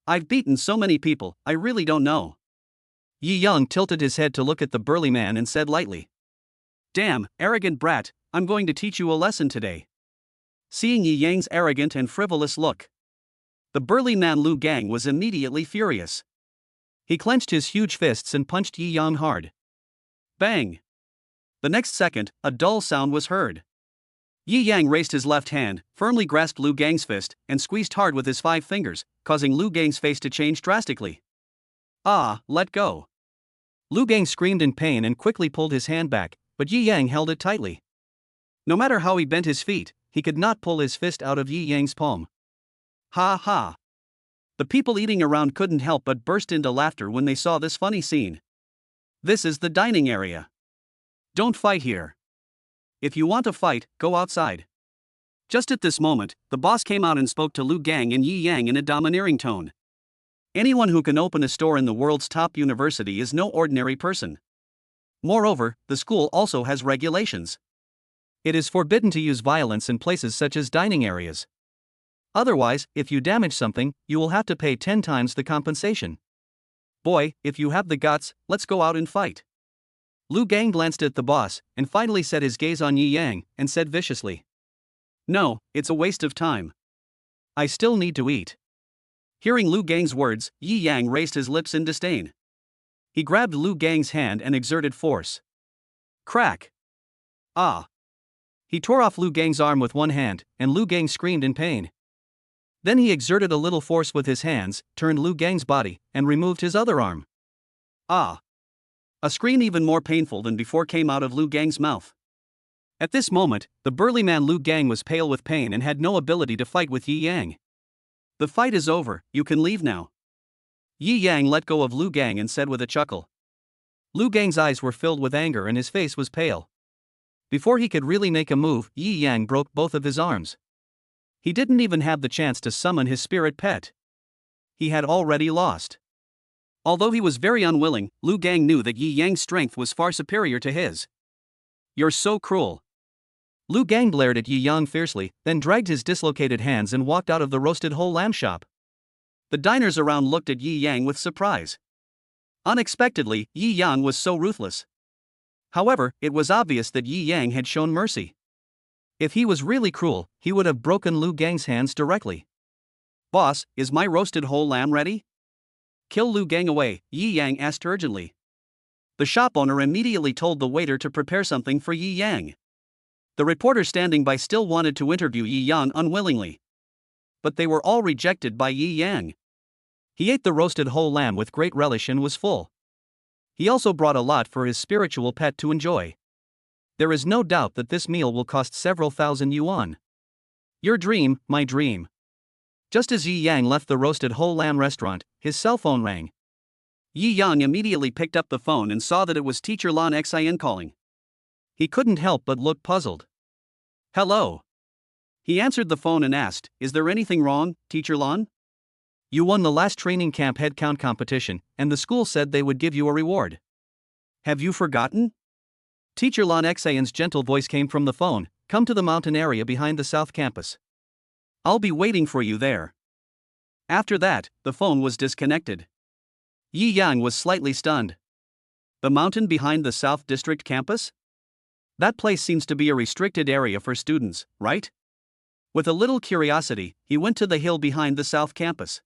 I've beaten so many people, I really don't know. Yi Yang tilted his head to look at the burly man and said lightly. Damn, arrogant brat, I'm going to teach you a lesson today. Seeing Yi Yang's arrogant and frivolous look, the burly man Lu Gang was immediately furious. He clenched his huge fists and punched Yi Yang hard. Bang! The next second, a dull sound was heard. Yi Yang raised his left hand, firmly grasped Lu Gang's fist, and squeezed hard with his 5 fingers, causing Lu Gang's face to change drastically. "Ah, let go." Lu Gang screamed in pain and quickly pulled his hand back, but Yi Yang held it tightly. No matter how he bent his feet, he could not pull his fist out of Yi Yang's palm. Ha ha. The people eating around couldn't help but burst into laughter when they saw this funny scene. This is the dining area. Don't fight here. If you want to fight, go outside. Just at this moment, the boss came out and spoke to Lu Gang and Yi Yang in a domineering tone. Anyone who can open a store in the world's top university is no ordinary person. Moreover, the school also has regulations. It is forbidden to use violence in places such as dining areas. Otherwise, if you damage something, you will have to pay 10 times the compensation. Boy, if you have the guts, let's go out and fight. Lu Gang glanced at the boss, and finally set his gaze on Yi Yang, and said viciously. No, it's a waste of time. I still need to eat. Hearing Lu Gang's words, Yi Yang raised his lips in disdain. He grabbed Lu Gang's hand and exerted force. Crack! Ah! He tore off Lu Gang's arm with one hand, and Lu Gang screamed in pain. Then he exerted a little force with his hands, turned Lu Gang's body, and removed his other arm. Ah! A scream even more painful than before came out of Lu Gang's mouth. At this moment, the burly man Lu Gang was pale with pain and had no ability to fight with Yi Yang. The fight is over, you can leave now. Yi Yang let go of Lu Gang and said with a chuckle. Lu Gang's eyes were filled with anger and his face was pale. Before he could really make a move, Yi Yang broke both of his arms. He didn't even have the chance to summon his spirit pet. He had already lost. Although he was very unwilling, Lu Gang knew that Yi Yang's strength was far superior to his. "You're so cruel." Lu Gang glared at Yi Yang fiercely, then dragged his dislocated hands and walked out of the roasted whole lamb shop. The diners around looked at Yi Yang with surprise. Unexpectedly, Yi Yang was so ruthless. However, it was obvious that Yi Yang had shown mercy. If he was really cruel, he would have broken Lu Gang's hands directly. "Boss, is my roasted whole lamb ready?" "Kill Lu Gang away," Yi Yang asked urgently. The shop owner immediately told the waiter to prepare something for Yi Yang. The reporter standing by still wanted to interview Yi Yang unwillingly. But they were all rejected by Yi Yang. He ate the roasted whole lamb with great relish and was full. He also brought a lot for his spiritual pet to enjoy. There is no doubt that this meal will cost several thousand yuan. Your dream, my dream. Just as Yi Yang left the roasted whole lamb restaurant, his cell phone rang. Yi Yang immediately picked up the phone and saw that it was Teacher Lan Xin calling. He couldn't help but look puzzled. "Hello." He answered the phone and asked, "Is there anything wrong, Teacher Lan?" "You won the last training camp head count competition, and the school said they would give you a reward." "Have you forgotten?" Teacher Lan Xin's gentle voice came from the phone. "Come to the mountain area behind the south campus. I'll be waiting for you there." After that, the phone was disconnected. Yi Yang was slightly stunned. The mountain behind the South District campus? That place seems to be a restricted area for students, right? With a little curiosity, he went to the hill behind the South campus.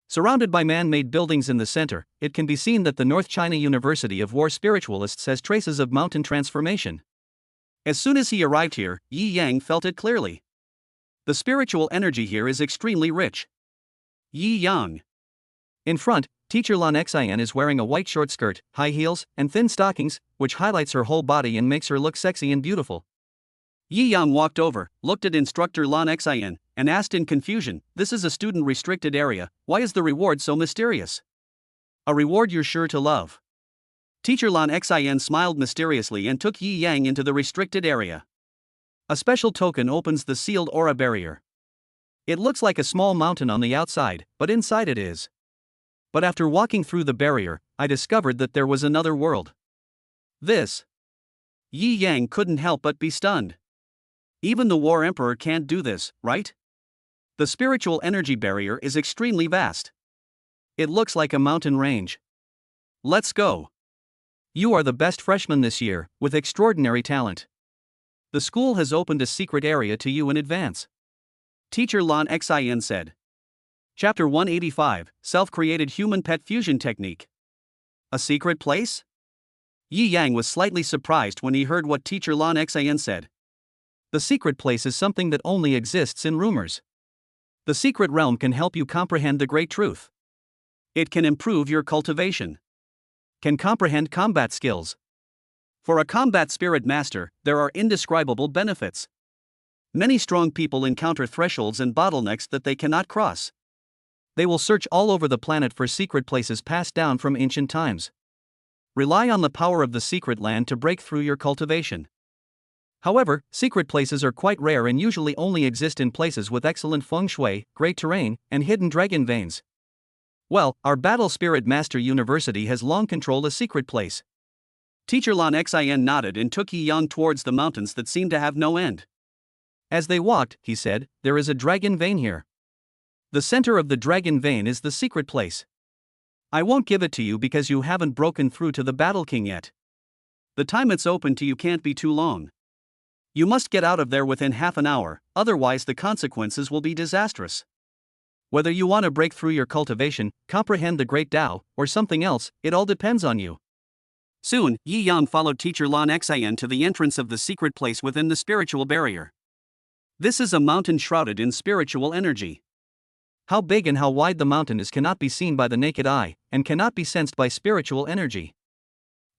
Surrounded by man-made buildings in the center, it can be seen that the North China University of War Spiritualists has traces of mountain transformation. As soon as he arrived here, Yi Yang felt it clearly. The spiritual energy here is extremely rich. Yi Yang. In front, Teacher Lan Xin is wearing a white short skirt, high heels, and thin stockings, which highlights her whole body and makes her look sexy and beautiful. Yi Yang walked over, looked at instructor Lan Xin, and asked in confusion, "This is a student-restricted area, why is the reward so mysterious?" "A reward you're sure to love." Teacher Lan Xin smiled mysteriously and took Yi Yang into the restricted area. A special token opens the sealed aura barrier. It looks like a small mountain on the outside, but inside it is. But after walking through the barrier, I discovered that there was another world. This. Yi Yang couldn't help but be stunned. Even the War Emperor can't do this, right? The spiritual energy barrier is extremely vast. It looks like a mountain range. Let's go. You are the best freshman this year, with extraordinary talent. The school has opened a secret area to you in advance. Teacher Lan Xin said. Chapter 185, Self-Created Human Pet Fusion Technique. A secret place? Yi Yang was slightly surprised when he heard what Teacher Lan Xin said. The secret place is something that only exists in rumors. The secret realm can help you comprehend the great truth. It can improve your cultivation. Can comprehend combat skills. For a combat spirit master, there are indescribable benefits. Many strong people encounter thresholds and bottlenecks that they cannot cross. They will search all over the planet for secret places passed down from ancient times. Rely on the power of the secret land to break through your cultivation. However, secret places are quite rare and usually only exist in places with excellent feng shui, great terrain, and hidden dragon veins. Well, our Battle Spirit Master University has long controlled a secret place. Teacher Lan Xin nodded and took Yi Yang towards the mountains that seemed to have no end. As they walked, he said, "There is a dragon vein here. The center of the dragon vein is the secret place. I won't give it to you because you haven't broken through to the Battle King yet. The time it's open to you can't be too long. You must get out of there within half an hour, otherwise the consequences will be disastrous. Whether you want to break through your cultivation, comprehend the great Tao, or something else, it all depends on you." Soon, Yi Yang followed Teacher Lan Xin to the entrance of the secret place within the spiritual barrier. This is a mountain shrouded in spiritual energy. How big and how wide the mountain is cannot be seen by the naked eye, and cannot be sensed by spiritual energy.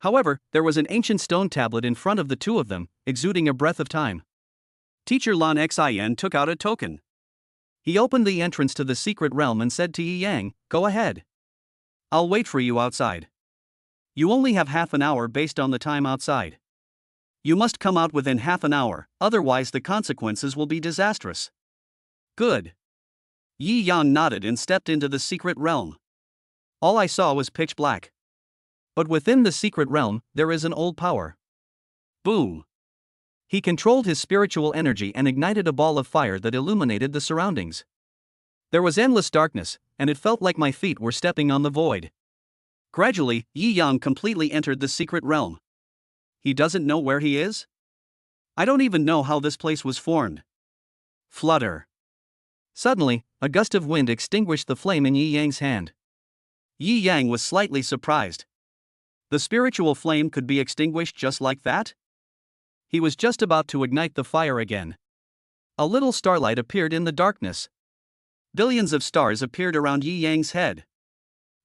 However, there was an ancient stone tablet in front of the two of them, exuding a breath of time. Teacher Lan Xin took out a token. He opened the entrance to the secret realm and said to Yi Yang, "Go ahead. I'll wait for you outside. You only have half an hour based on the time outside. You must come out within half an hour, otherwise the consequences will be disastrous." Good. Yi Yang nodded and stepped into the secret realm. All I saw was pitch black. But within the secret realm, there is an old power. Boom! He controlled his spiritual energy and ignited a ball of fire that illuminated the surroundings. There was endless darkness, and it felt like my feet were stepping on the void. Gradually, Yi Yang completely entered the secret realm. He doesn't know where he is? I don't even know how this place was formed. Flutter. Suddenly, a gust of wind extinguished the flame in Yi Yang's hand. Yi Yang was slightly surprised. The spiritual flame could be extinguished just like that? He was just about to ignite the fire again. A little starlight appeared in the darkness. Billions of stars appeared around Yi Yang's head.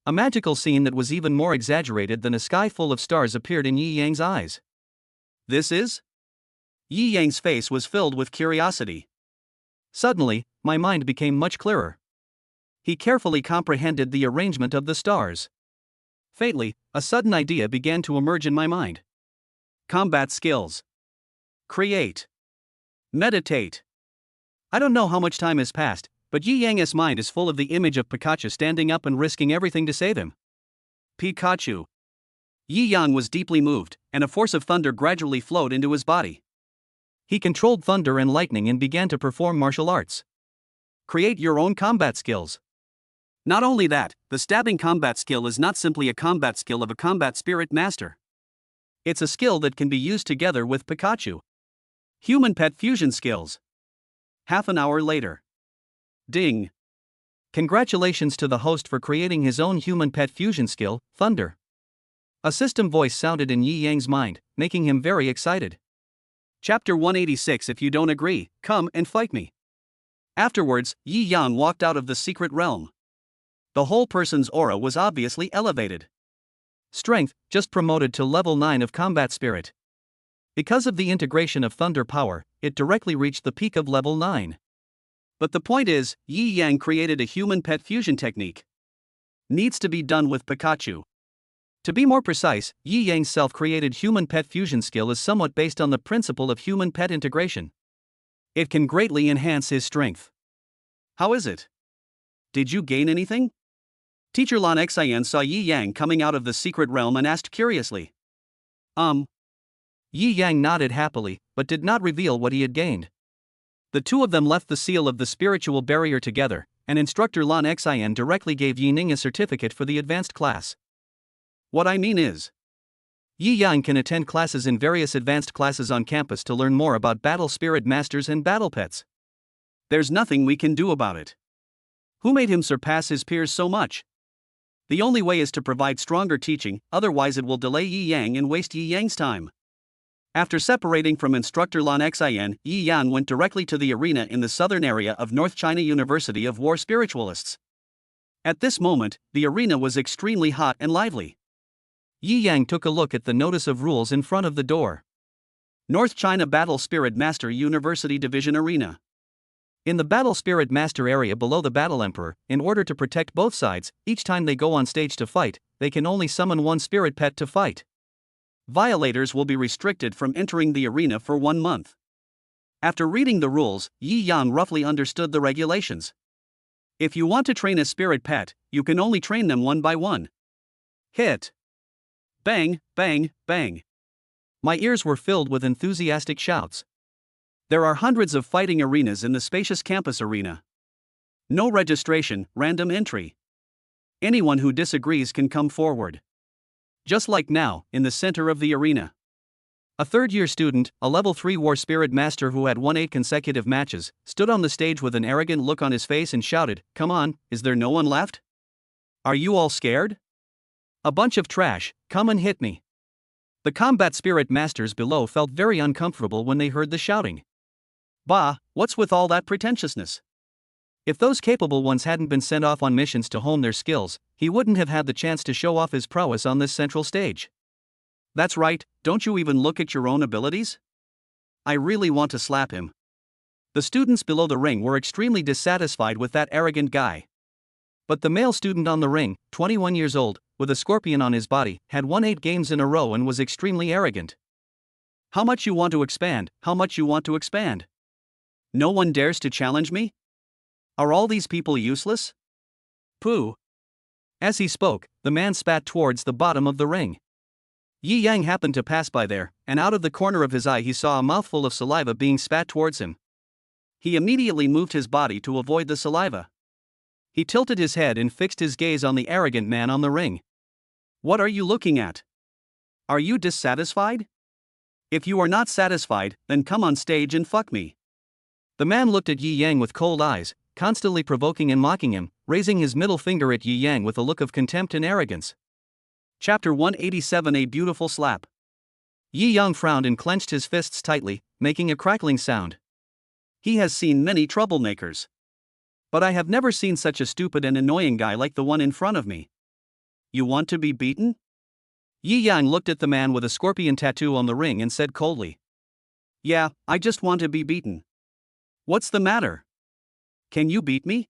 A magical scene that was even more exaggerated than a sky full of stars appeared in Yi Yang's eyes. This is? Yi Yang's face was filled with curiosity. Suddenly, my mind became much clearer. He carefully comprehended the arrangement of the stars. Fatally, a sudden idea began to emerge in my mind. Combat skills. Create. Meditate. I don't know how much time has passed, but Yi Yang's mind is full of the image of Pikachu standing up and risking everything to save him. Pikachu. Yi Yang was deeply moved, and a force of thunder gradually flowed into his body. He controlled thunder and lightning and began to perform martial arts. Create your own combat skills. Not only that, the stabbing combat skill is not simply a combat skill of a combat spirit master. It's a skill that can be used together with Pikachu. Human pet fusion skills. Half an hour later. Ding. Congratulations to the host for creating his own human pet fusion skill, Thunder. A system voice sounded in Yi Yang's mind, making him very excited. Chapter 186. If you don't agree, come and fight me. Afterwards, Yi Yang walked out of the secret realm. The whole person's aura was obviously elevated. Strength, just promoted to level 9 of combat spirit. Because of the integration of thunder power, it directly reached the peak of level 9. But the point is, Yi Yang created a human pet fusion technique. Needs to be done with Pikachu. To be more precise, Yi Yang's self-created human pet fusion skill is somewhat based on the principle of human pet integration. It can greatly enhance his strength. How is it? Did you gain anything? Teacher Lan Xian saw Yi Yang coming out of the secret realm and asked curiously. Yi Yang nodded happily, but did not reveal what he had gained. The two of them left the seal of the spiritual barrier together, and instructor Lan Xian directly gave Yi Ning a certificate for the advanced class. What I mean is, Yi Yang can attend classes in various advanced classes on campus to learn more about battle spirit masters and battle pets. There's nothing we can do about it. Who made him surpass his peers so much? The only way is to provide stronger teaching, otherwise it will delay Yi Yang and waste Yi Yang's time. After separating from instructor Lan Xian, Yi Yang went directly to the arena in the southern area of North China University of War Spiritualists. At this moment, the arena was extremely hot and lively. Yi Yang took a look at the notice of rules in front of the door. North China Battle Spirit Master University Division Arena. In the Battle Spirit Master area below the Battle Emperor, in order to protect both sides, each time they go on stage to fight, they can only summon one spirit pet to fight. Violators will be restricted from entering the arena for 1 month. After reading the rules, Yi Yang roughly understood the regulations. If you want to train a spirit pet, you can only train them one by one. Hit. Bang, bang, bang. My ears were filled with enthusiastic shouts. There are hundreds of fighting arenas in the spacious campus arena. No registration, random entry. Anyone who disagrees can come forward. Just like now, in the center of the arena. A third-year student, a level 3 war spirit master who had won 8 consecutive matches, stood on the stage with an arrogant look on his face and shouted, "Come on, is there no one left? Are you all scared? A bunch of trash, come and hit me." The combat spirit masters below felt very uncomfortable when they heard the shouting. Bah, what's with all that pretentiousness? If those capable ones hadn't been sent off on missions to hone their skills, he wouldn't have had the chance to show off his prowess on this central stage. That's right, don't you even look at your own abilities? I really want to slap him. The students below the ring were extremely dissatisfied with that arrogant guy. But the male student on the ring, 21 years old, with a scorpion on his body, had won 8 games in a row and was extremely arrogant. How much you want to expand, how much you want to expand? No one dares to challenge me? Are all these people useless? Pooh. As he spoke, the man spat towards the bottom of the ring. Yi Yang happened to pass by there, and out of the corner of his eye he saw a mouthful of saliva being spat towards him. He immediately moved his body to avoid the saliva. He tilted his head and fixed his gaze on the arrogant man on the ring. What are you looking at? Are you dissatisfied? If you are not satisfied, then come on stage and fuck me. The man looked at Yi Yang with cold eyes, constantly provoking and mocking him, raising his middle finger at Yi Yang with a look of contempt and arrogance. Chapter 187 A Beautiful Slap. Yi Yang frowned and clenched his fists tightly, making a crackling sound. He has seen many troublemakers. But I have never seen such a stupid and annoying guy like the one in front of me. You want to be beaten? Yi Yang looked at the man with a scorpion tattoo on the ring and said coldly. Yeah, I just want to be beaten. What's the matter? Can you beat me?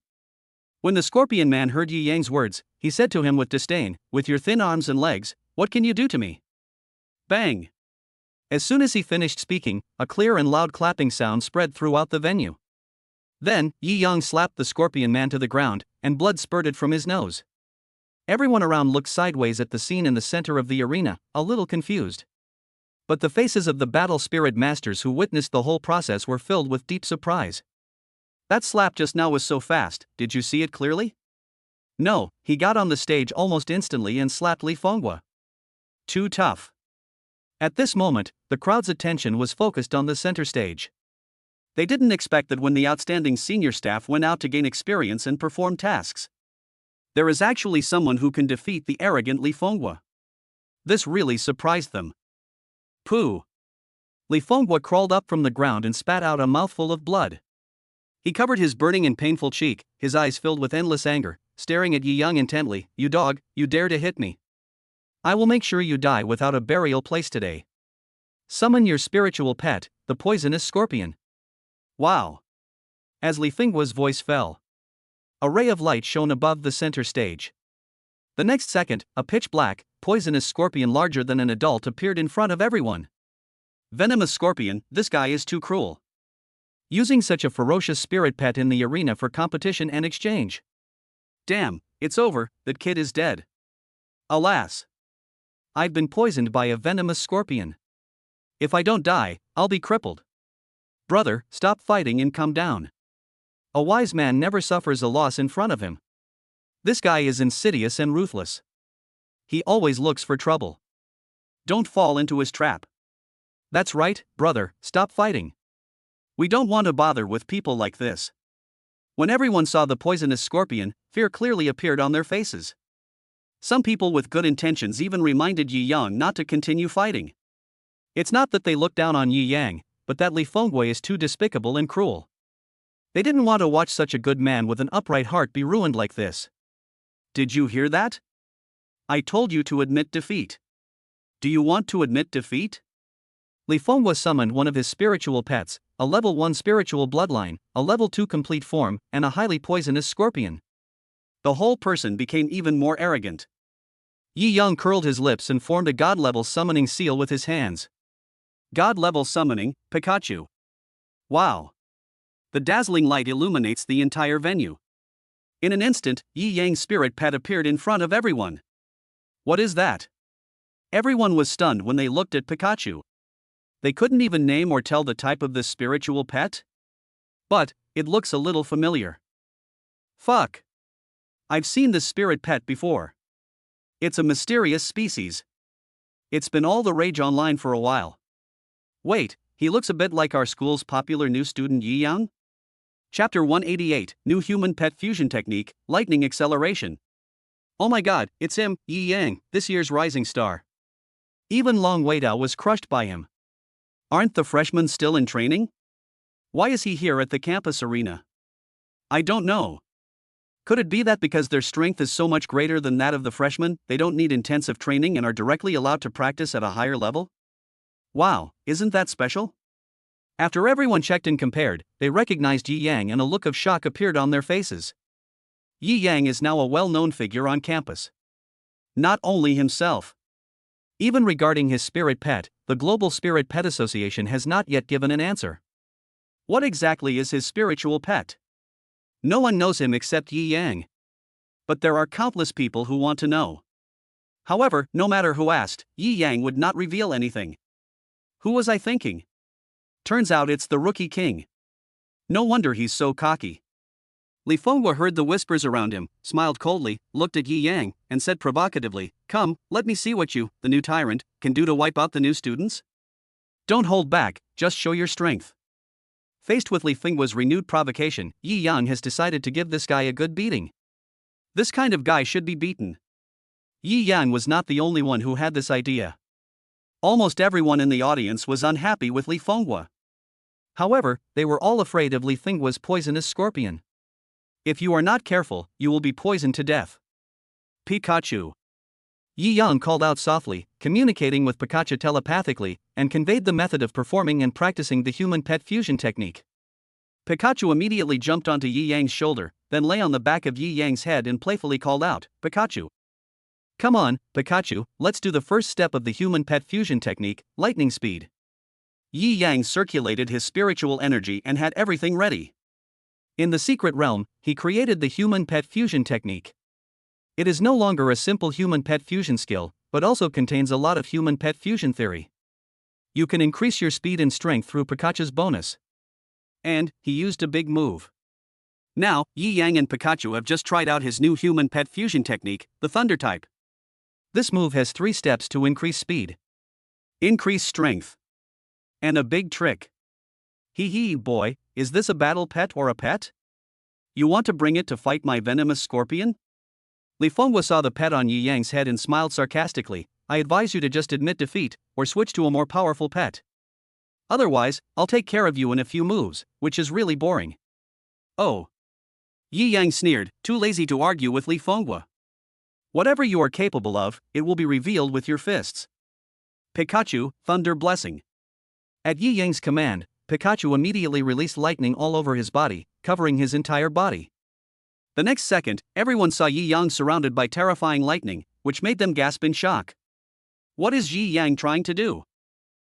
When the scorpion man heard Yi Yang's words, he said to him with disdain, with your thin arms and legs, what can you do to me? Bang! As soon as he finished speaking, a clear and loud clapping sound spread throughout the venue. Then, Yi Yang slapped the scorpion man to the ground, and blood spurted from his nose. Everyone around looked sideways at the scene in the center of the arena, a little confused. But the faces of the battle spirit masters who witnessed the whole process were filled with deep surprise. That slap just now was so fast, did you see it clearly? No, he got on the stage almost instantly and slapped Li Fenghua. Too tough. At this moment, the crowd's attention was focused on the center stage. They didn't expect that when the outstanding senior staff went out to gain experience and perform tasks, there is actually someone who can defeat the arrogant Li Fenghua. This really surprised them. Pooh! Li Fenghua crawled up from the ground and spat out a mouthful of blood. He covered his burning and painful cheek, his eyes filled with endless anger, staring at Yi Yang intently. You dog, you dare to hit me. I will make sure you die without a burial place today. Summon your spiritual pet, the poisonous scorpion. Wow! As Li Fenghua's voice fell, a ray of light shone above the center stage. The next second, a pitch-black, poisonous scorpion larger than an adult appeared in front of everyone. Venomous scorpion, this guy is too cruel. Using such a ferocious spirit pet in the arena for competition and exchange. Damn, it's over, that kid is dead. Alas! I've been poisoned by a venomous scorpion. If I don't die, I'll be crippled. Brother, stop fighting and come down. A wise man never suffers a loss in front of him. This guy is insidious and ruthless. He always looks for trouble. Don't fall into his trap. That's right, brother, stop fighting. We don't want to bother with people like this. When everyone saw the poisonous scorpion, fear clearly appeared on their faces. Some people with good intentions even reminded Yi Yang not to continue fighting. It's not that they looked down on Yi Yang, but that Li Fenghua is too despicable and cruel. They didn't want to watch such a good man with an upright heart be ruined like this. Did you hear that? I told you to admit defeat. Do you want to admit defeat? Li Fenghua summoned one of his spiritual pets, a level 1 spiritual bloodline, a level 2 complete form, and a highly poisonous scorpion. The whole person became even more arrogant. Yi Yang curled his lips and formed a god-level summoning seal with his hands. God-level summoning, Pikachu. Wow! The dazzling light illuminates the entire venue. In an instant, Yi Yang's spirit pet appeared in front of everyone. What is that? Everyone was stunned when they looked at Pikachu. They couldn't even name or tell the type of this spiritual pet? But, it looks a little familiar. Fuck! I've seen this spirit pet before. It's a mysterious species. It's been all the rage online for a while. Wait, he looks a bit like our school's popular new student Yi Yang? Chapter 188, New Human Pet Fusion Technique, Lightning Acceleration. Oh my god, it's him, Yi Yang, this year's rising star. Even Long Weidao was crushed by him. Aren't the freshmen still in training? Why is he here at the campus arena? I don't know. Could it be that because their strength is so much greater than that of the freshmen, they don't need intensive training and are directly allowed to practice at a higher level? Wow, isn't that special? After everyone checked and compared, they recognized Yi Yang and a look of shock appeared on their faces. Yi Yang is now a well-known figure on campus. Not only himself. Even regarding his spirit pet, the Global Spirit Pet Association has not yet given an answer. What exactly is his spiritual pet? No one knows him except Yi Yang. But there are countless people who want to know. However, no matter who asked, Yi Yang would not reveal anything. Who was I thinking? Turns out it's the Rookie King. No wonder he's so cocky. Li Fenghua heard the whispers around him, smiled coldly, looked at Yi Yang, and said provocatively, "Come, let me see what you, the new tyrant, can do to wipe out the new students? Don't hold back, just show your strength." Faced with Li Fenghua's renewed provocation, Yi Yang has decided to give this guy a good beating. This kind of guy should be beaten. Yi Yang was not the only one who had this idea. Almost everyone in the audience was unhappy with Li Fenghua. However, they were all afraid of Li Fenghua's poisonous scorpion. If you are not careful, you will be poisoned to death. Pikachu. Yi Yang called out softly, communicating with Pikachu telepathically, and conveyed the method of performing and practicing the human pet fusion technique. Pikachu immediately jumped onto Yi Yang's shoulder, then lay on the back of Yi Yang's head and playfully called out, "Pikachu. Come on, Pikachu, let's do the first step of the human pet fusion technique, lightning speed." Yi Yang circulated his spiritual energy and had everything ready. In the secret realm, he created the human pet fusion technique. It is no longer a simple human pet fusion skill, but also contains a lot of human pet fusion theory. You can increase your speed and strength through Pikachu's bonus. And he used a big move. Now, Yi Yang and Pikachu have just tried out his new human pet fusion technique, the Thunder type. This move has 3 steps to increase speed, increase strength, and a big trick. Hee hee, boy, is this a battle pet or a pet? You want to bring it to fight my venomous scorpion? Li Fenghua saw the pet on Yi Yang's head and smiled sarcastically. "I advise you to just admit defeat, or switch to a more powerful pet. Otherwise, I'll take care of you in a few moves, which is really boring." "Oh." Yi Yang sneered, too lazy to argue with Li Fenghua. "Whatever you are capable of, it will be revealed with your fists." Pikachu, Thunder Blessing. At Yi Yang's command, Pikachu immediately released lightning all over his body, covering his entire body. The next second, everyone saw Yi Yang surrounded by terrifying lightning, which made them gasp in shock. What is Yi Yang trying to do?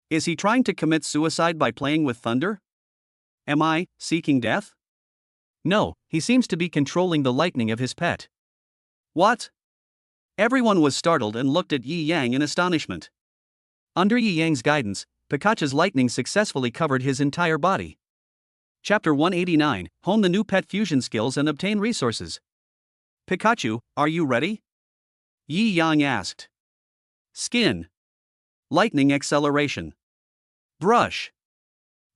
Is he trying to commit suicide by playing with thunder? Am I seeking death? No, he seems to be controlling the lightning of his pet. What? Everyone was startled and looked at Yi Yang in astonishment. Under Yi Yang's guidance, Pikachu's lightning successfully covered his entire body. Chapter 189, Hone the new pet fusion skills and obtain resources. Pikachu, are you ready? Yi Yang asked. Skin. Lightning acceleration. Brush.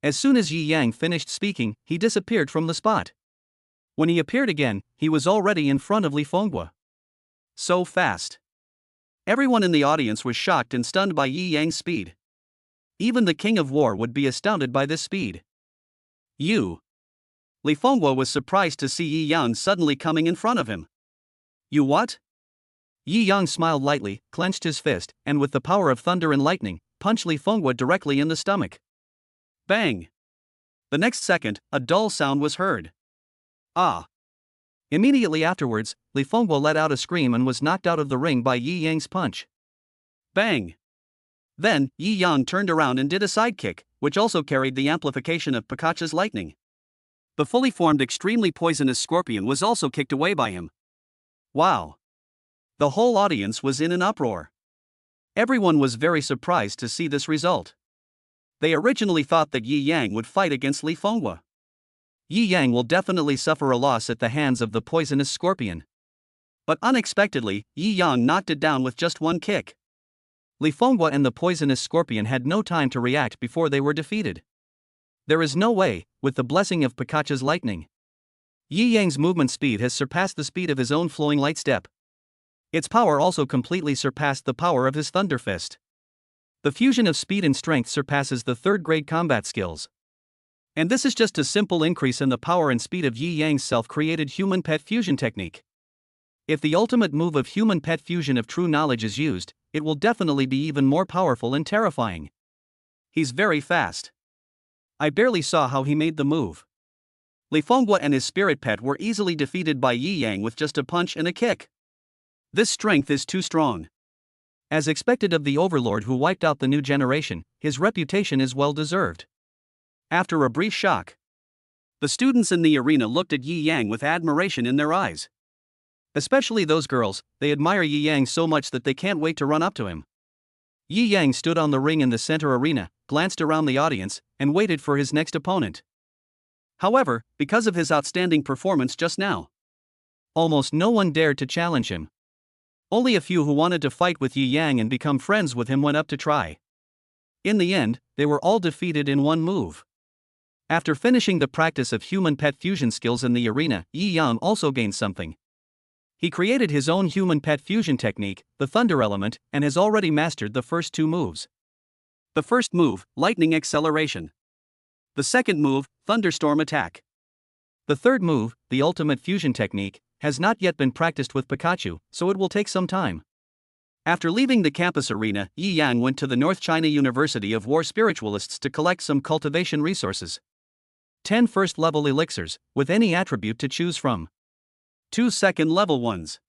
As soon as Yi Yang finished speaking, he disappeared from the spot. When he appeared again, he was already in front of Li Fenghua. So fast. Everyone in the audience was shocked and stunned by Yi Yang's speed. Even the King of War would be astounded by this speed. Li Fenghua was surprised to see Yi Yang suddenly coming in front of him. You what? Yi Yang smiled lightly, clenched his fist, and with the power of thunder and lightning, punched Li Fenghua directly in the stomach. Bang! The next second, a dull sound was heard. Ah! Immediately afterwards, Li Fenghua let out a scream and was knocked out of the ring by Yi Yang's punch. Bang! Then, Yi Yang turned around and did a sidekick, which also carried the amplification of Pikachu's lightning. The fully formed extremely poisonous scorpion was also kicked away by him. Wow! The whole audience was in an uproar. Everyone was very surprised to see this result. They originally thought that Yi Yang would fight against Li Fenghua. Yi Yang will definitely suffer a loss at the hands of the poisonous scorpion. But unexpectedly, Yi Yang knocked it down with just one kick. Li Fenghua and the poisonous scorpion had no time to react before they were defeated. There is no way, with the blessing of Pikachu's lightning. Yi Yang's movement speed has surpassed the speed of his own flowing light step. Its power also completely surpassed the power of his Thunder Fist. The fusion of speed and strength surpasses the third-grade combat skills. And this is just a simple increase in the power and speed of Yi Yang's self-created human pet fusion technique. If the ultimate move of human pet fusion of true knowledge is used, it will definitely be even more powerful and terrifying. He's very fast. I barely saw how he made the move. Li Fenghua and his spirit pet were easily defeated by Yi Yang with just a punch and a kick. This strength is too strong. As expected of the overlord who wiped out the new generation, his reputation is well deserved. After a brief shock, the students in the arena looked at Yi Yang with admiration in their eyes. Especially those girls, they admire Yi Yang so much that they can't wait to run up to him. Yi Yang stood on the ring in the center arena, glanced around the audience, and waited for his next opponent. However, because of his outstanding performance just now, almost no one dared to challenge him. Only a few who wanted to fight with Yi Yang and become friends with him went up to try. In the end, they were all defeated in one move. After finishing the practice of human pet fusion skills in the arena, Yi Yang also gained something. He created his own human pet fusion technique, the Thunder Element, and has already mastered the first two moves. The first move, Lightning Acceleration. The second move, Thunderstorm Attack. The third move, the Ultimate Fusion Technique, has not yet been practiced with Pikachu, so it will take some time. After leaving the campus arena, Yi Yang went to the North China University of War Spiritualists to collect some cultivation resources. 10 first-level elixirs, with any attribute to choose from. 2 second-level ones.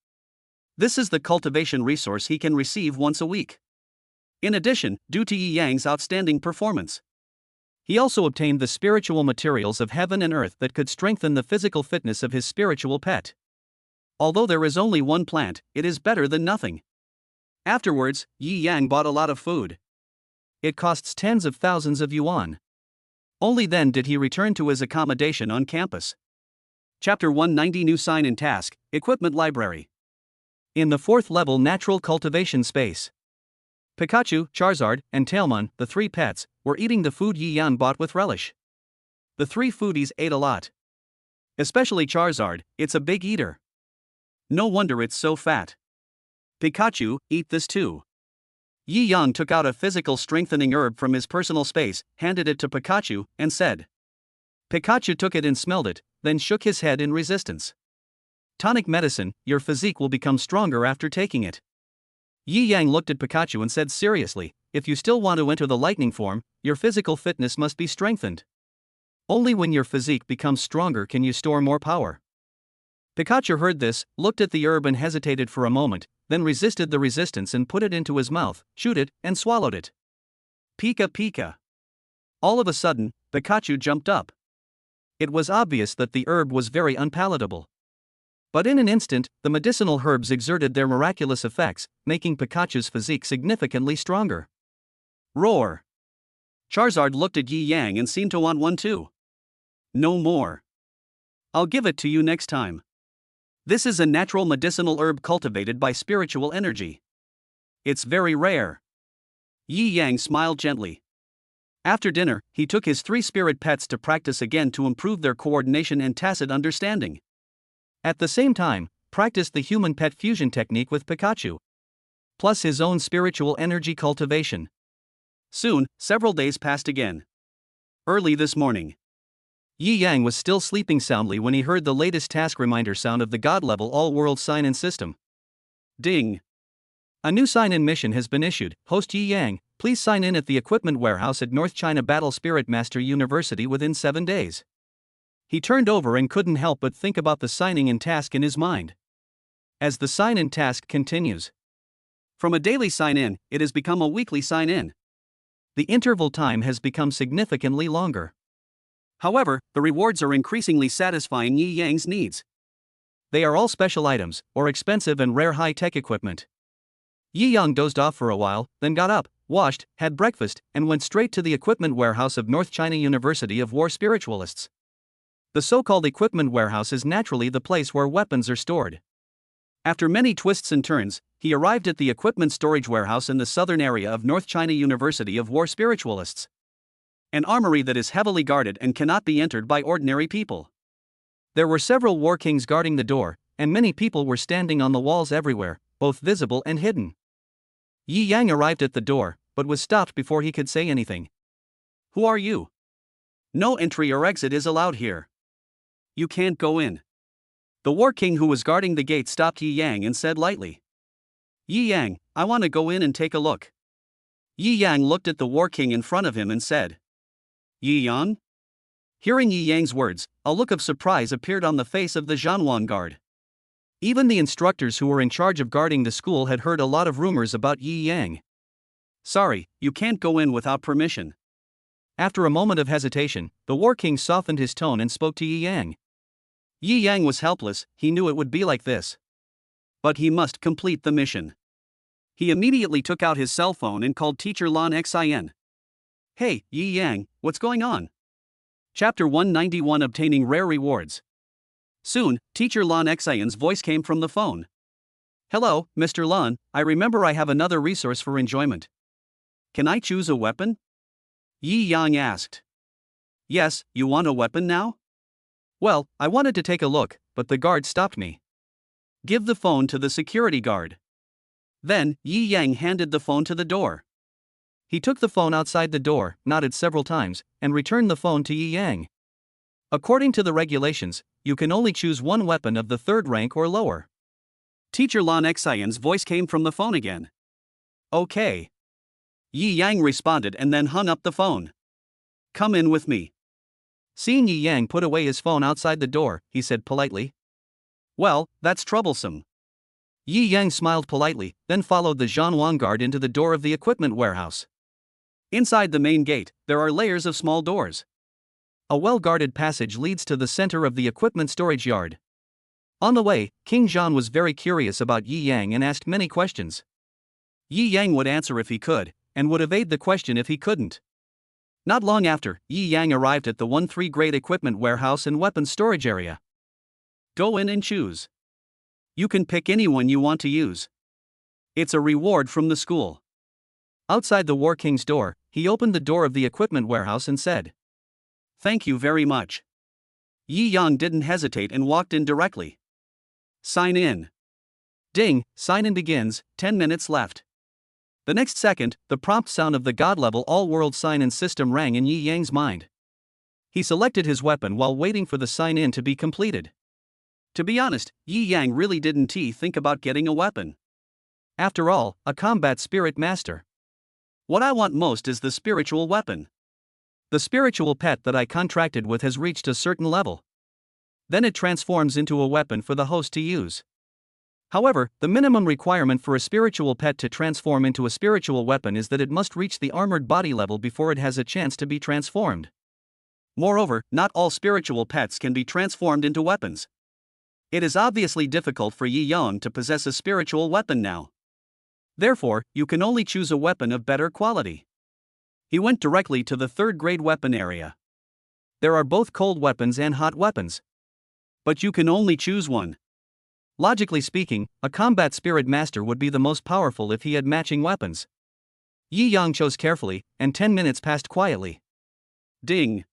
This is the cultivation resource he can receive once a week. In addition, due to Yi Yang's outstanding performance, he also obtained the spiritual materials of heaven and earth that could strengthen the physical fitness of his spiritual pet. Although there is only one plant, it is better than nothing. Afterwards, Yi Yang bought a lot of food. It costs tens of thousands of yuan. Only then did he return to his accommodation on campus. Chapter 190 New Sign and Task, Equipment Library. In the 4th level natural cultivation space, Pikachu, Charizard, and Tailmon, the 3 pets, were eating the food Yi Yang bought with relish. The 3 foodies ate a lot. Especially Charizard, it's a big eater. No wonder it's so fat. Pikachu, eat this too. Yi Yang took out a physical strengthening herb from his personal space, handed it to Pikachu, and said. Pikachu took it and smelled it, then shook his head in resistance. Tonic medicine, your physique will become stronger after taking it. Yi Yang looked at Pikachu and said seriously, if you still want to enter the lightning form, your physical fitness must be strengthened. Only when your physique becomes stronger can you store more power. Pikachu heard this, looked at the herb and hesitated for a moment, then resisted the resistance and put it into his mouth, chewed it, and swallowed it. Pika Pika. All of a sudden, Pikachu jumped up. It was obvious that the herb was very unpalatable. But in an instant, the medicinal herbs exerted their miraculous effects, making Pikachu's physique significantly stronger. Roar! Charizard looked at Yi Yang and seemed to want one too. No more. I'll give it to you next time. This is a natural medicinal herb cultivated by spiritual energy. It's very rare. Yi Yang smiled gently. After dinner, he took his 3 spirit pets to practice again to improve their coordination and tacit understanding. At the same time, practiced the human pet fusion technique with Pikachu, plus his own spiritual energy cultivation. Soon, several days passed again. Early this morning, Yi Yang was still sleeping soundly when he heard the latest task reminder sound of the God-level all-world sign-in system. Ding! A new sign-in mission has been issued. Host Yi Yang, please sign in at the equipment warehouse at North China Battle Spirit Master University within 7 days. He turned over and couldn't help but think about the signing-in task in his mind. As the sign-in task continues. From a daily sign-in, it has become a weekly sign-in. The interval time has become significantly longer. However, the rewards are increasingly satisfying Yi Yang's needs. They are all special items, or expensive and rare high-tech equipment. Yi Yang dozed off for a while, then got up, washed, had breakfast, and went straight to the equipment warehouse of North China University of War Spiritualists. The so-called equipment warehouse is naturally the place where weapons are stored. After many twists and turns, he arrived at the equipment storage warehouse in the southern area of North China University of War Spiritualists. An armory that is heavily guarded and cannot be entered by ordinary people. There were several war kings guarding the door, and many people were standing on the walls everywhere, both visible and hidden. Yi Yang arrived at the door, but was stopped before he could say anything. Who are you? No entry or exit is allowed here. You can't go in. The war king who was guarding the gate stopped Yi Yang and said lightly. Yi Yang, I want to go in and take a look. Yi Yang looked at the war king in front of him and said. Yi Yang? Hearing Yi Yang's words, a look of surprise appeared on the face of the Zhanwan guard. Even the instructors who were in charge of guarding the school had heard a lot of rumors about Yi Yang. Sorry, you can't go in without permission. After a moment of hesitation, the war king softened his tone and spoke to Yi Yang. Yi Yang was helpless, he knew it would be like this. But he must complete the mission. He immediately took out his cell phone and called Teacher Lan Xin. Hey, Yi Yang, what's going on? Chapter 191 Obtaining Rare Rewards. Soon, Teacher Lan Xin's voice came from the phone. Hello, Mr. Lan, I remember I have another resource for enjoyment. Can I choose a weapon? Yi Yang asked. Yes, you want a weapon now? Well, I wanted to take a look, but the guard stopped me. Give the phone to the security guard. Then, Yi Yang handed the phone to the door. He took the phone outside the door, nodded several times, and returned the phone to Yi Yang. According to the regulations, you can only choose one weapon of the 3rd rank or lower. Teacher Lan Xin's voice came from the phone again. Okay. Yi Yang responded and then hung up the phone. Come in with me. Seeing Yi Yang put away his phone outside the door, he said politely. Well, that's troublesome. Yi Yang smiled politely, then followed the Zhanwang guard into the door of the equipment warehouse. Inside the main gate, there are layers of small doors. A well-guarded passage leads to the center of the equipment storage yard. On the way, King Zhan was very curious about Yi Yang and asked many questions. Yi Yang would answer if he could, and would evade the question if he couldn't. Not long after, Yi Yang arrived at the 1-3 grade equipment warehouse and weapons storage area. Go in and choose. You can pick anyone you want to use. It's a reward from the school. Outside the War King's door, he opened the door of the equipment warehouse and said, Thank you very much. Yi Yang didn't hesitate and walked in directly. Sign in. Ding, sign in begins, 10 minutes left. The next second, the prompt sound of the God-level all-world sign-in system rang in Yi Yang's mind. He selected his weapon while waiting for the sign-in to be completed. To be honest, Yi Yang really didn't think about getting a weapon. After all, a combat spirit master. What I want most is the spiritual weapon. The spiritual pet that I contracted with has reached a certain level. Then it transforms into a weapon for the host to use. However, the minimum requirement for a spiritual pet to transform into a spiritual weapon is that it must reach the armored body level before it has a chance to be transformed. Moreover, not all spiritual pets can be transformed into weapons. It is obviously difficult for Yi Yang to possess a spiritual weapon now. Therefore, you can only choose a weapon of better quality. He went directly to the 3rd grade weapon area. There are both cold weapons and hot weapons. But you can only choose one. Logically speaking, a combat spirit master would be the most powerful if he had matching weapons. Yi Yang chose carefully, and 10 minutes passed quietly. Ding.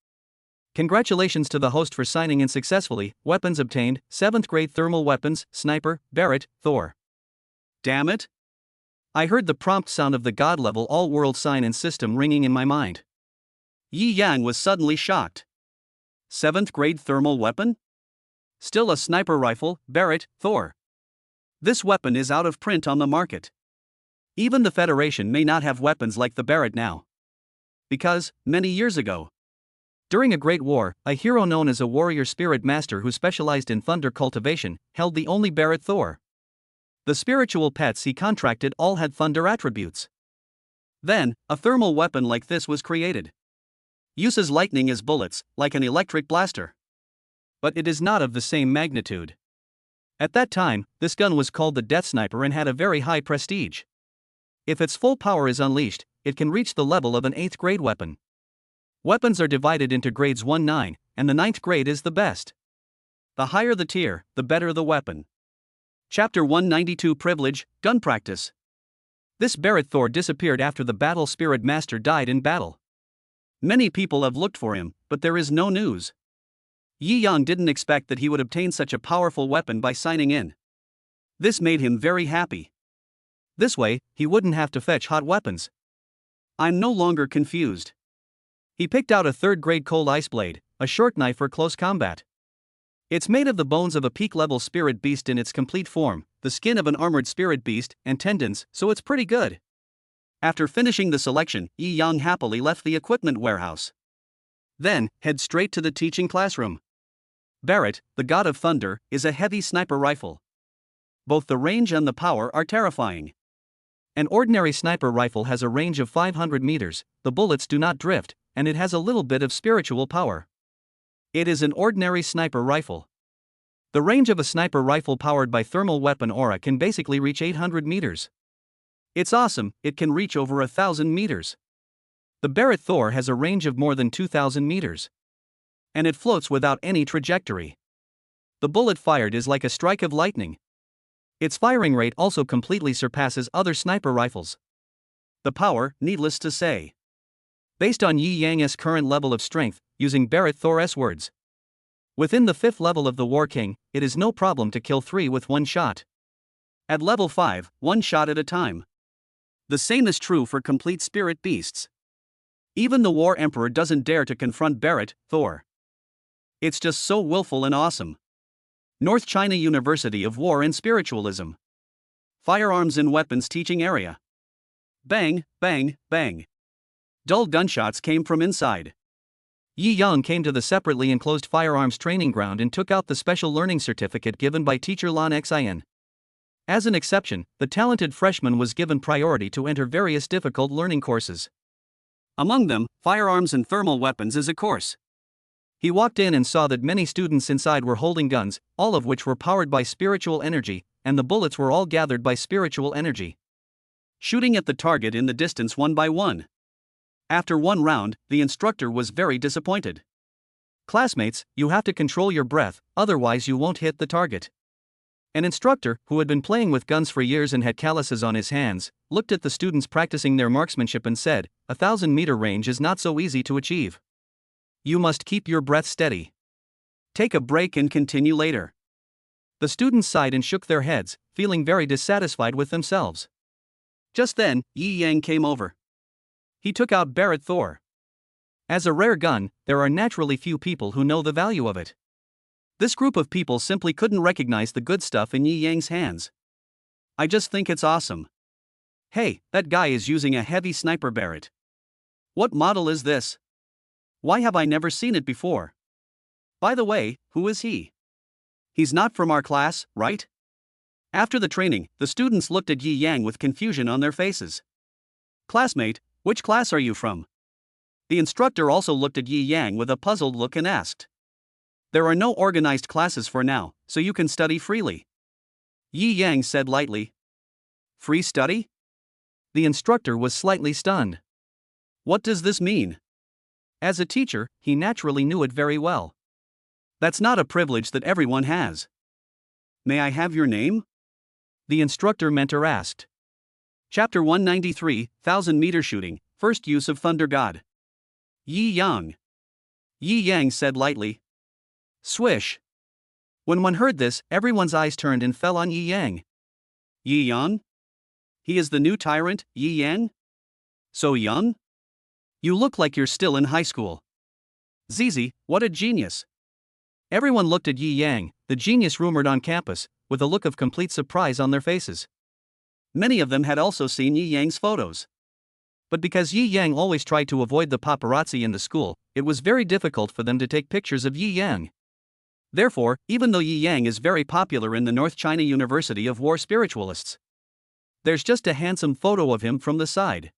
Congratulations to the host for signing in successfully. Weapons obtained, 7th grade thermal weapons, sniper, Barrett, Thor. Damn it. I heard the prompt sound of the God-level all-world sign-in system ringing in my mind. Yi Yang was suddenly shocked. 7th grade thermal weapon? Still a sniper rifle, Barrett, Thor. This weapon is out of print on the market. Even the Federation may not have weapons like the Barrett now. Because, many years ago, during a great war, a hero known as a warrior spirit master who specialized in thunder cultivation held the only Barrett Thor. The spiritual pets he contracted all had thunder attributes. Then, a thermal weapon like this was created. Uses lightning as bullets, like an electric blaster. But it is not of the same magnitude. At that time, this gun was called the Death Sniper and had a very high prestige. If its full power is unleashed, it can reach the level of an 8th grade weapon. Weapons are divided into grades 1-9, and the 9th grade is the best. The higher the tier, the better the weapon. Chapter 192 Privilege, Gun Practice. This Barrett Thor disappeared after the battle spirit master died in battle. Many people have looked for him, but there is no news. Yi Yang didn't expect that he would obtain such a powerful weapon by signing in. This made him very happy. This way, he wouldn't have to fetch hot weapons. I'm no longer confused. He picked out a 3rd grade cold ice blade, a short knife for close combat. It's made of the bones of a peak-level spirit beast in its complete form, the skin of an armored spirit beast, and tendons, so it's pretty good. After finishing the selection, Yi Yang happily left the equipment warehouse. Then, head straight to the teaching classroom. Barrett, the god of thunder, is a heavy sniper rifle. Both the range and the power are terrifying. An ordinary sniper rifle has a range of 500 meters, the bullets do not drift, and it has a little bit of spiritual power. It is an ordinary sniper rifle. The range of a sniper rifle powered by thermal weapon aura can basically reach 800 meters. It's awesome, it can reach over 1,000 meters. The Barrett Thor has a range of more than 2,000 meters. And it floats without any trajectory. The bullet fired is like a strike of lightning. Its firing rate also completely surpasses other sniper rifles. The power, needless to say. Based on Yi Yang's current level of strength, using Barrett Thor's words. Within the 5th level of the War King, it is no problem to kill 3 with one shot. At level 5, one shot at a time. The same is true for complete spirit beasts. Even the War Emperor doesn't dare to confront Barrett Thor. It's just so willful and awesome. North China University of War and Spiritualism. Firearms and Weapons Teaching Area. Bang, bang, bang. Dull gunshots came from inside. Yi Yang came to the separately enclosed firearms training ground and took out the special learning certificate given by teacher Lan Xin. As an exception, the talented freshman was given priority to enter various difficult learning courses. Among them, firearms and thermal weapons is a course. He walked in and saw that many students inside were holding guns, all of which were powered by spiritual energy, and the bullets were all gathered by spiritual energy. Shooting at the target in the distance one by one. After one round, the instructor was very disappointed. Classmates, you have to control your breath, otherwise you won't hit the target. An instructor, who had been playing with guns for years and had calluses on his hands, looked at the students practicing their marksmanship and said, 1,000-meter range is not so easy to achieve. You must keep your breath steady. Take a break and continue later. The students sighed and shook their heads, feeling very dissatisfied with themselves. Just then, Yi Yang came over. He took out Barrett Thor. As a rare gun, there are naturally few people who know the value of it. This group of people simply couldn't recognize the good stuff in Yi Yang's hands. I just think it's awesome. Hey, that guy is using a heavy sniper Barrett. What model is this? Why have I never seen it before? By the way, who is he? He's not from our class, right? After the training, the students looked at Yi Yang with confusion on their faces. Classmate, which class are you from? The instructor also looked at Yi Yang with a puzzled look and asked. There are no organized classes for now, so you can study freely. Yi Yang said lightly. Free study? The instructor was slightly stunned. What does this mean? As a teacher, he naturally knew it very well. That's not a privilege that everyone has. May I have your name? The instructor mentor asked. Chapter 193, 1000-meter shooting, first use of Thunder God. Yi Yang. Yi Yang said lightly. Swish. When one heard this, everyone's eyes turned and fell on Yi Yang. Yi Yang? He is the new tyrant, Yi Yang? So young? You look like you're still in high school. Zizi, what a genius. Everyone looked at Yi Yang, the genius rumored on campus, with a look of complete surprise on their faces. Many of them had also seen Yi Yang's photos. But because Yi Yang always tried to avoid the paparazzi in the school, it was very difficult for them to take pictures of Yi Yang. Therefore, even though Yi Yang is very popular in the North China University of War spiritualists, there's just a handsome photo of him from the side.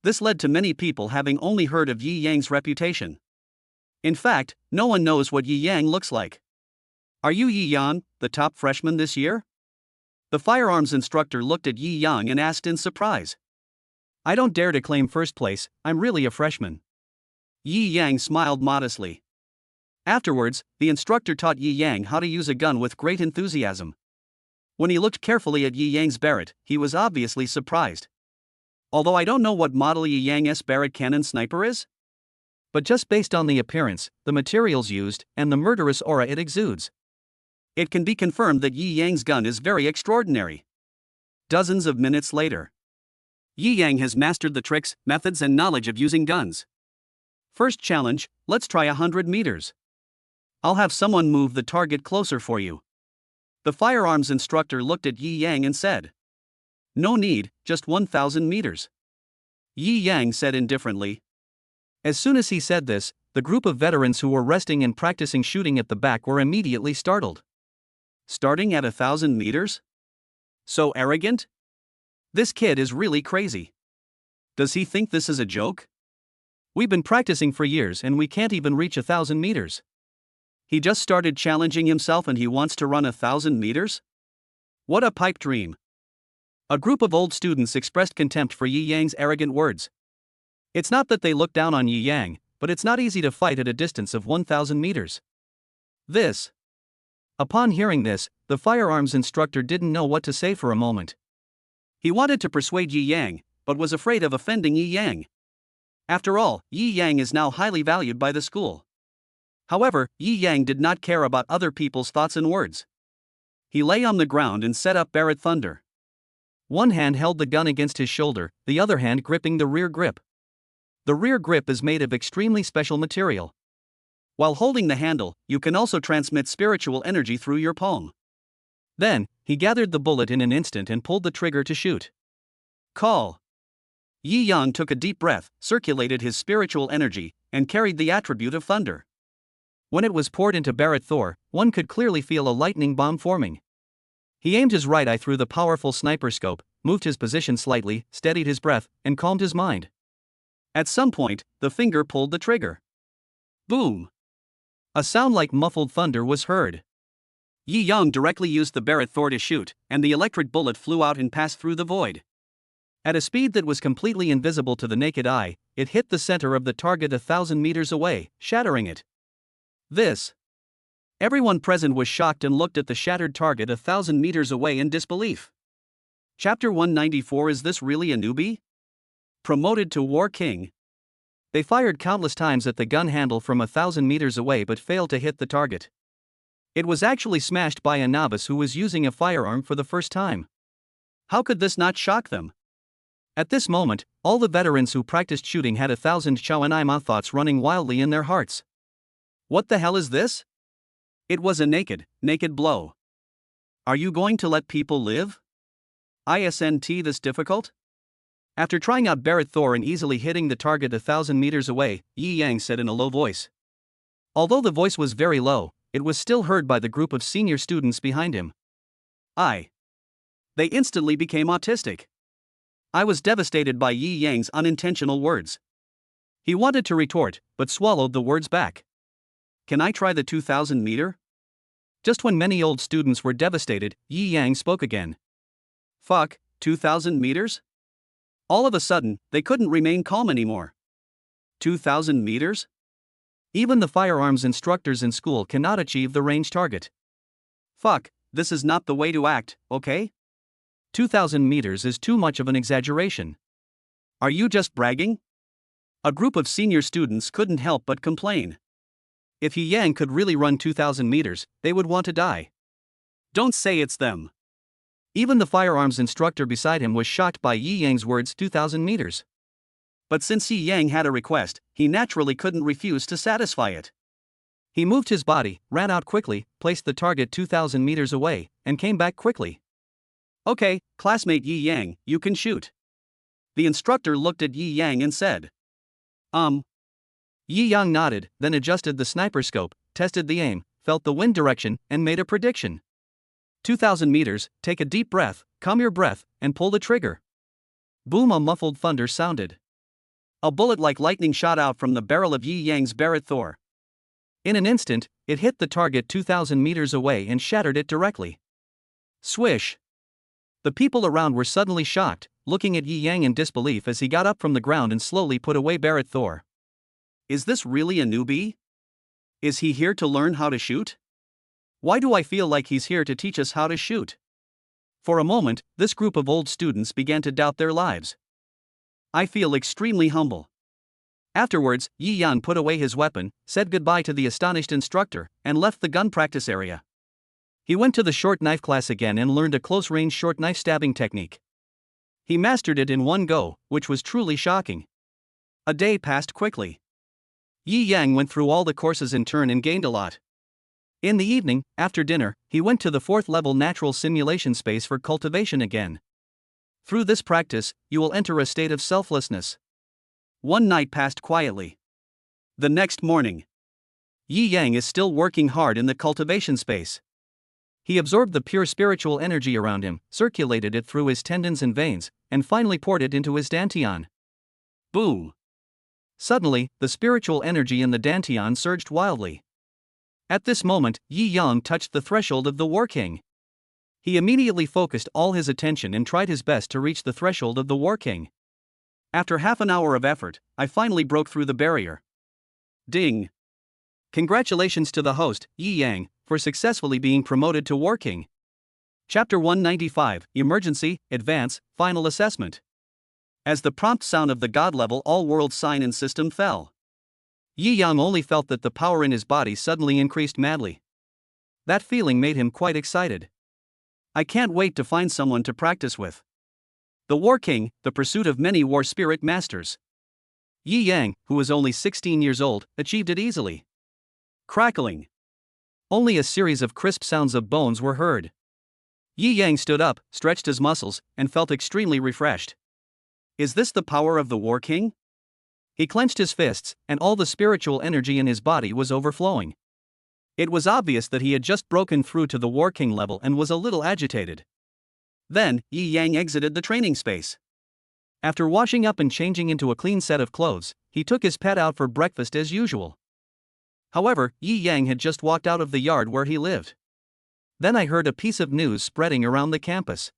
This led to many people having only heard of Yi Yang's reputation. In fact, no one knows what Yi Yang looks like. Are you Yi Yang, the top freshman this year? The firearms instructor looked at Yi Yang and asked in surprise. I don't dare to claim first place, I'm really a freshman. Yi Yang smiled modestly. Afterwards, the instructor taught Yi Yang how to use a gun with great enthusiasm. When he looked carefully at Yi Yang's Barrett, he was obviously surprised. Although I don't know what model Yi Yang's Barrett cannon sniper is? But just based on the appearance, the materials used, and the murderous aura it exudes, it can be confirmed that Yi Yang's gun is very extraordinary. Dozens of minutes later, Yi Yang has mastered the tricks, methods and knowledge of using guns. First challenge, let's try 100 meters. I'll have someone move the target closer for you. The firearms instructor looked at Yi Yang and said. No need, just 1,000 meters. Yi Yang said indifferently. As soon as he said this, the group of veterans who were resting and practicing shooting at the back were immediately startled. Starting at 1,000 meters? So arrogant? This kid is really crazy. Does he think this is a joke? We've been practicing for years and we can't even reach 1,000 meters. He just started challenging himself and he wants to run 1,000 meters? What a pipe dream. A group of old students expressed contempt for Yi Yang's arrogant words. It's not that they look down on Yi Yang, but it's not easy to fight at a distance of 1,000 meters. This. Upon hearing this, the firearms instructor didn't know what to say for a moment. He wanted to persuade Yi Yang, but was afraid of offending Yi Yang. After all, Yi Yang is now highly valued by the school. However, Yi Yang did not care about other people's thoughts and words. He lay on the ground and set up Barret Thunder. One hand held the gun against his shoulder, the other hand gripping the rear grip. The rear grip is made of extremely special material. While holding the handle, you can also transmit spiritual energy through your palm. Then, he gathered the bullet in an instant and pulled the trigger to shoot. Call. Yi Yang took a deep breath, circulated his spiritual energy, and carried the attribute of thunder. When it was poured into Barret Thor, one could clearly feel a lightning bomb forming. He aimed his right eye through the powerful sniper scope, moved his position slightly, steadied his breath, and calmed his mind. At some point, the finger pulled the trigger. Boom! A sound like muffled thunder was heard. Yi Yang directly used the Barret Thor to shoot, and the electric bullet flew out and passed through the void. At a speed that was completely invisible to the naked eye, it hit the center of the target 1,000 meters away, shattering it. This. Everyone present was shocked and looked at the shattered target 1,000 meters away in disbelief. Chapter 194. Is this really a newbie? Promoted to War King. They fired countless times at the gun handle from 1,000 meters away but failed to hit the target. It was actually smashed by a novice who was using a firearm for the first time. How could this not shock them? At this moment, all the veterans who practiced shooting had 1,000 Chow-and-I-Ma thoughts running wildly in their hearts. What the hell is this? It was a naked blow. Are you going to let people live? Isn't this difficult? After trying out Barret Thor and easily hitting the target 1,000 meters away, Yi Yang said in a low voice. Although the voice was very low, it was still heard by the group of senior students behind him. They instantly became autistic. I was devastated by Yi Yang's unintentional words. He wanted to retort, but swallowed the words back. Can I try the 2,000 meter? Just when many old students were devastated, Yi Yang spoke again. Fuck, 2,000 meters? All of a sudden, they couldn't remain calm anymore. 2,000 meters? Even the firearms instructors in school cannot achieve the range target. Fuck, this is not the way to act, okay? 2,000 meters is too much of an exaggeration. Are you just bragging? A group of senior students couldn't help but complain. If Yi Yang could really run 2,000 meters, they would want to die. Don't say it's them. Even the firearms instructor beside him was shocked by Yi Yang's words 2,000 meters. But since Yi Yang had a request, he naturally couldn't refuse to satisfy it. He moved his body, ran out quickly, placed the target 2,000 meters away, and came back quickly. Okay, classmate Yi Yang, you can shoot. The instructor looked at Yi Yang and said. Yi Yang nodded, then adjusted the sniper scope, tested the aim, felt the wind direction, and made a prediction. 2,000 meters, take a deep breath, calm your breath, and pull the trigger. Boom! A muffled thunder sounded. A bullet like lightning shot out from the barrel of Yi Yang's Barret Thor. In an instant, it hit the target 2,000 meters away and shattered it directly. Swish! The people around were suddenly shocked, looking at Yi Yang in disbelief as he got up from the ground and slowly put away Barret Thor. Is this really a newbie? Is he here to learn how to shoot? Why do I feel like he's here to teach us how to shoot? For a moment, this group of old students began to doubt their lives. I feel extremely humble. Afterwards, Yi Yang put away his weapon, said goodbye to the astonished instructor, and left the gun practice area. He went to the short knife class again and learned a close-range short knife stabbing technique. He mastered it in one go, which was truly shocking. A day passed quickly. Yi Yang went through all the courses in turn and gained a lot. In the evening, after dinner, he went to the 4th level natural simulation space for cultivation again. Through this practice, you will enter a state of selflessness. One night passed quietly. The next morning, Yi Yang is still working hard in the cultivation space. He absorbed the pure spiritual energy around him, circulated it through his tendons and veins, and finally poured it into his dantian. Boom! Suddenly, the spiritual energy in the dantian surged wildly. At this moment, Yi Yang touched the threshold of the War King. He immediately focused all his attention and tried his best to reach the threshold of the War King. After half an hour of effort, I finally broke through the barrier. Ding! Congratulations to the host, Yi Yang, for successfully being promoted to War King. Chapter 195, Emergency, Advance, Final Assessment. As the prompt sound of the God-level all-world sign and system fell, Yi Yang only felt that the power in his body suddenly increased madly. That feeling made him quite excited. I can't wait to find someone to practice with. The War King, the pursuit of many war spirit masters. Yi Yang, who was only 16 years old, achieved it easily. Crackling. Only a series of crisp sounds of bones were heard. Yi Yang stood up, stretched his muscles, and felt extremely refreshed. Is this the power of the War King? He clenched his fists, and all the spiritual energy in his body was overflowing. It was obvious that he had just broken through to the War King level and was a little agitated. Then, Yi Yang exited the training space. After washing up and changing into a clean set of clothes, he took his pet out for breakfast as usual. However, Yi Yang had just walked out of the yard where he lived. Then I heard a piece of news spreading around the campus.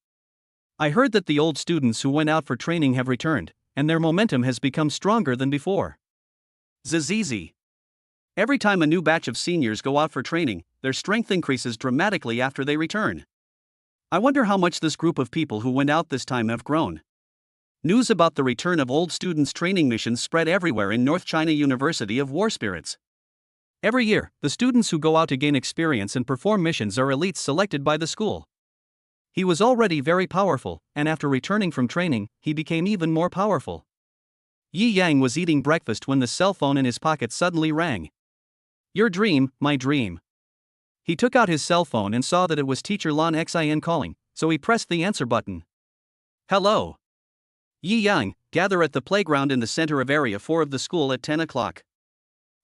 I heard that the old students who went out for training have returned, and their momentum has become stronger than before. Zizizi. Every time a new batch of seniors go out for training, their strength increases dramatically after they return. I wonder how much this group of people who went out this time have grown. News about the return of old students' training missions spread everywhere in North China University of War Spirits. Every year, the students who go out to gain experience and perform missions are elites selected by the school. He was already very powerful, and after returning from training, he became even more powerful. Yi Yang was eating breakfast when the cell phone in his pocket suddenly rang. Your dream, my dream. He took out his cell phone and saw that it was Teacher Lan Xin calling, so he pressed the answer button. Hello. Yi Yang, gather at the playground in the center of Area 4 of the school at 10 o'clock.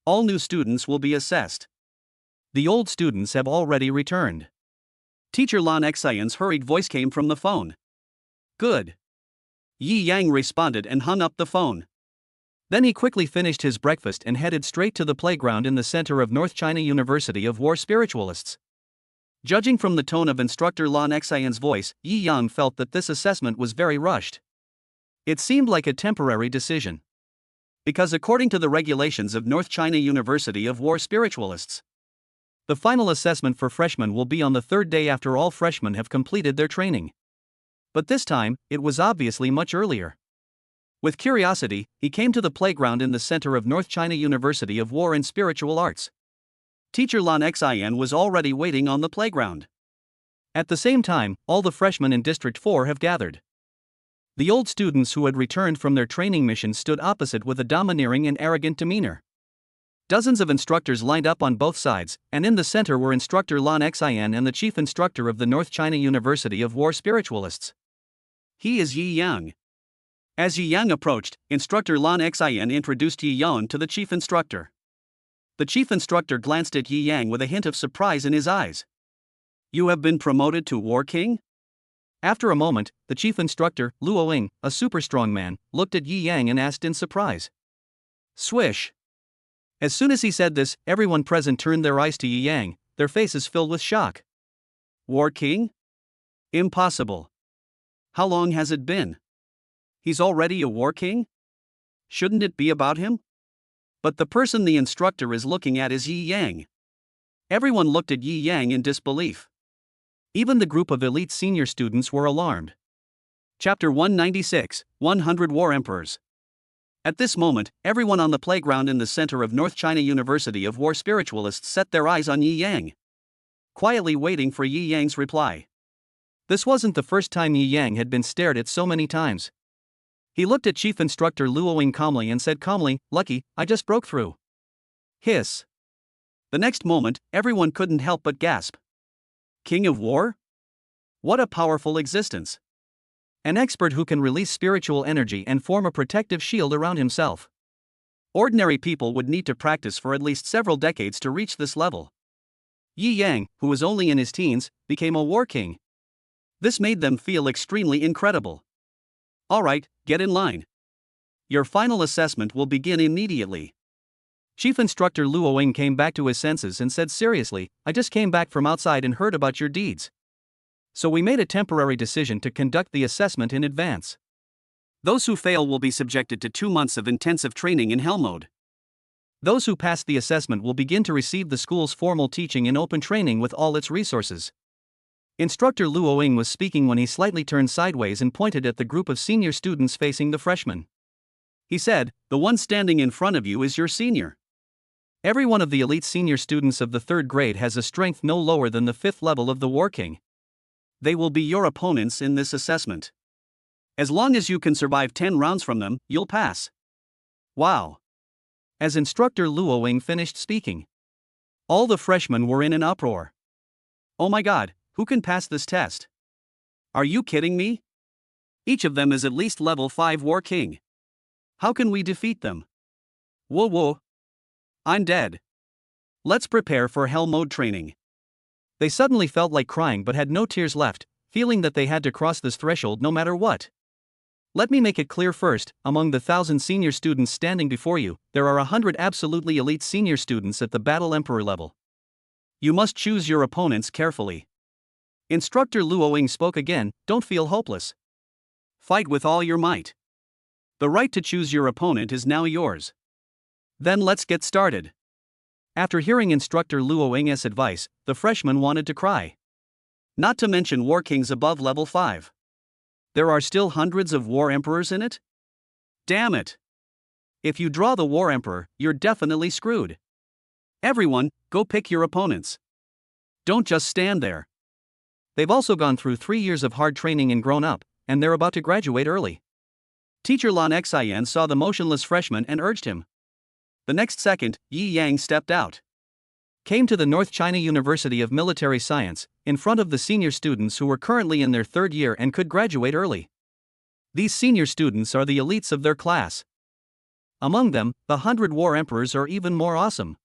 All new students will be assessed. The old students have already returned. Teacher Lan Xion's hurried voice came from the phone. Good. Yi Yang responded and hung up the phone. Then he quickly finished his breakfast and headed straight to the playground in the center of North China University of War Spiritualists. Judging from the tone of instructor Lan Xion's voice, Yi Yang felt that this assessment was very rushed. It seemed like a temporary decision. Because according to the regulations of North China University of War Spiritualists, the final assessment for freshmen will be on the third day after all freshmen have completed their training. But this time, it was obviously much earlier. With curiosity, he came to the playground in the center of North China University of War and Spiritual Arts. Teacher Lan Xian was already waiting on the playground. At the same time, all the freshmen in District 4 have gathered. The old students who had returned from their training mission stood opposite with a domineering and arrogant demeanor. Dozens of instructors lined up on both sides, and in the center were instructor Lan Xian and the chief instructor of the North China University of War Spiritualists. He is Yi Yang. As Yi Yang approached, instructor Lan Xian introduced Yi Yang to the chief instructor. The chief instructor glanced at Yi Yang with a hint of surprise in his eyes. You have been promoted to War King? After a moment, the chief instructor, Luoing, a super strong man, looked at Yi Yang and asked in surprise. Swish. As soon as he said this, everyone present turned their eyes to Yi Yang, their faces filled with shock. War King? Impossible. How long has it been? He's already a War King? Shouldn't it be about him? But the person the instructor is looking at is Yi Yang. Everyone looked at Yi Yang in disbelief. Even the group of elite senior students were alarmed. Chapter 196, 100 War Emperors. At this moment, everyone on the playground in the center of North China University of War Spiritualists set their eyes on Yi Yang, quietly waiting for Yi Yang's reply. This wasn't the first time Yi Yang had been stared at so many times. He looked at Chief Instructor Luoing calmly and said calmly, "Lucky, I just broke through." Hiss. The next moment, everyone couldn't help but gasp. King of War? What a powerful existence. An expert who can release spiritual energy and form a protective shield around himself. Ordinary people would need to practice for at least several decades to reach this level. Yi Yang, who was only in his teens, became a War King. This made them feel extremely incredible. Alright, get in line. Your final assessment will begin immediately. Chief Instructor Luoing came back to his senses and said seriously, I just came back from outside and heard about your deeds. So we made a temporary decision to conduct the assessment in advance. Those who fail will be subjected to 2 months of intensive training in Hell mode. Those who pass the assessment will begin to receive the school's formal teaching in open training with all its resources. Instructor Luoing was speaking when he slightly turned sideways and pointed at the group of senior students facing the freshmen. He said, the one standing in front of you is your senior. Every one of the elite senior students of the 3rd grade has a strength no lower than the 5th level of the War King. They will be your opponents in this assessment. As long as you can survive 10 rounds from them, you'll pass. Wow. As Instructor Luoing finished speaking, all the freshmen were in an uproar. Oh my god, who can pass this test? Are you kidding me? Each of them is at least level 5 War King. How can we defeat them? Whoa. I'm dead. Let's prepare for Hell mode training. They suddenly felt like crying but had no tears left, feeling that they had to cross this threshold no matter what. Let me make it clear first, among the 1,000 senior students standing before you, there are 100 absolutely elite senior students at the Battle Emperor level. You must choose your opponents carefully. Instructor Luoing spoke again, don't feel hopeless. Fight with all your might. The right to choose your opponent is now yours. Then let's get started. After hearing Instructor Luoing's advice, the freshmen wanted to cry. Not to mention War Kings above level 5. There are still hundreds of War Emperors in it? Damn it! If you draw the War Emperor, you're definitely screwed. Everyone, go pick your opponents. Don't just stand there. They've also gone through 3 years of hard training and grown up, and they're about to graduate early. Teacher Lan Xian saw the motionless freshman and urged him. The next second, Yi Yang stepped out. Came to the North China University of Military Science, in front of the senior students who were currently in their 3rd year and could graduate early. These senior students are the elites of their class. Among them, the 100 War Emperors are even more awesome.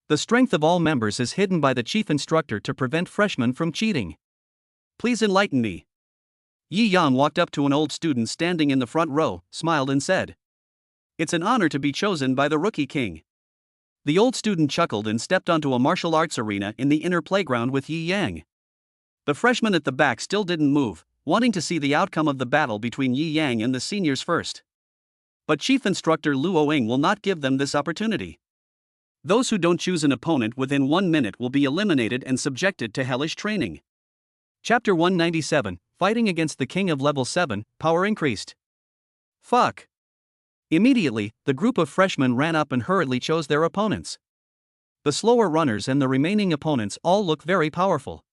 The strength of all members is hidden by the chief instructor to prevent freshmen from cheating. Please enlighten me. Yi Yang walked up to an old student standing in the front row, smiled and said, It's an honor to be chosen by the Rookie King. The old student chuckled and stepped onto a martial arts arena in the inner playground with Yi Yang. The freshman at the back still didn't move, wanting to see the outcome of the battle between Yi Yang and the seniors first. But Chief Instructor Luoing will not give them this opportunity. Those who don't choose an opponent within 1 minute will be eliminated and subjected to hellish training. Chapter 197, Fighting Against the King of Level 7, Power Increased. Fuck. Immediately, the group of freshmen ran up and hurriedly chose their opponents. The slower runners and the remaining opponents all look very powerful.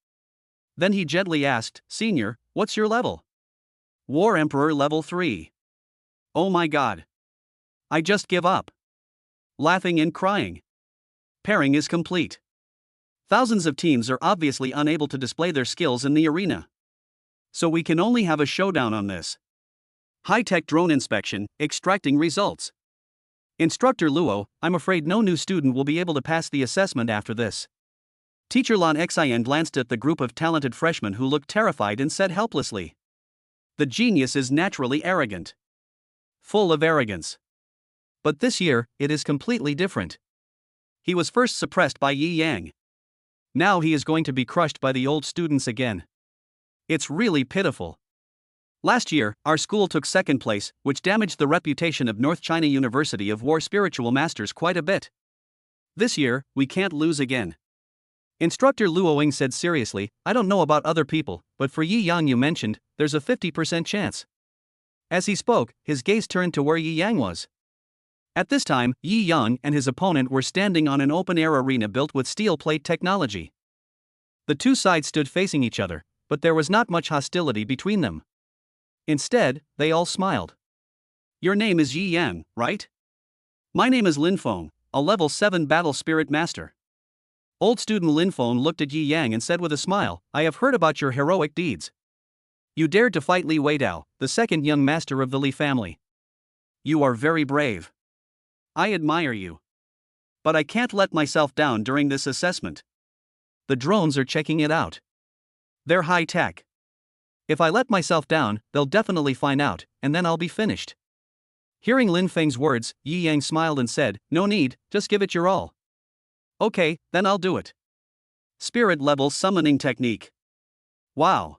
Then he gently asked, Senior, what's your level? War Emperor level 3. Oh my god. I just give up. Laughing and crying. Pairing is complete. Thousands of teams are obviously unable to display their skills in the arena. So we can only have a showdown on this. High-tech drone inspection, extracting results. Instructor Luo, I'm afraid no new student will be able to pass the assessment after this. Teacher Lan Xian glanced at the group of talented freshmen who looked terrified and said helplessly. The genius is naturally arrogant. Full of arrogance. But this year, it is completely different. He was first suppressed by Yi Yang. Now he is going to be crushed by the old students again. It's really pitiful. Last year, our school took 2nd place, which damaged the reputation of North China University of War Spiritual Masters quite a bit. This year, we can't lose again. Instructor Luoing said seriously, I don't know about other people, but for Yi Yang you mentioned, there's a 50% chance. As he spoke, his gaze turned to where Yi Yang was. At this time, Yi Yang and his opponent were standing on an open-air arena built with steel plate technology. The two sides stood facing each other, but there was not much hostility between them. Instead, they all smiled. Your name is Yi Yang, right? My name is Lin Feng, a level 7 battle spirit master. Old student Lin Feng looked at Yi Yang and said with a smile, I have heard about your heroic deeds. You dared to fight Li Weidao, the 2nd young master of the Li family. You are very brave. I admire you. But I can't let myself down during this assessment. The drones are checking it out. They're high-tech. If I let myself down, they'll definitely find out, and then I'll be finished. Hearing Lin Feng's words, Yi Yang smiled and said, "No need, just give it your all." Okay, then I'll do it. Spirit level summoning technique. Wow.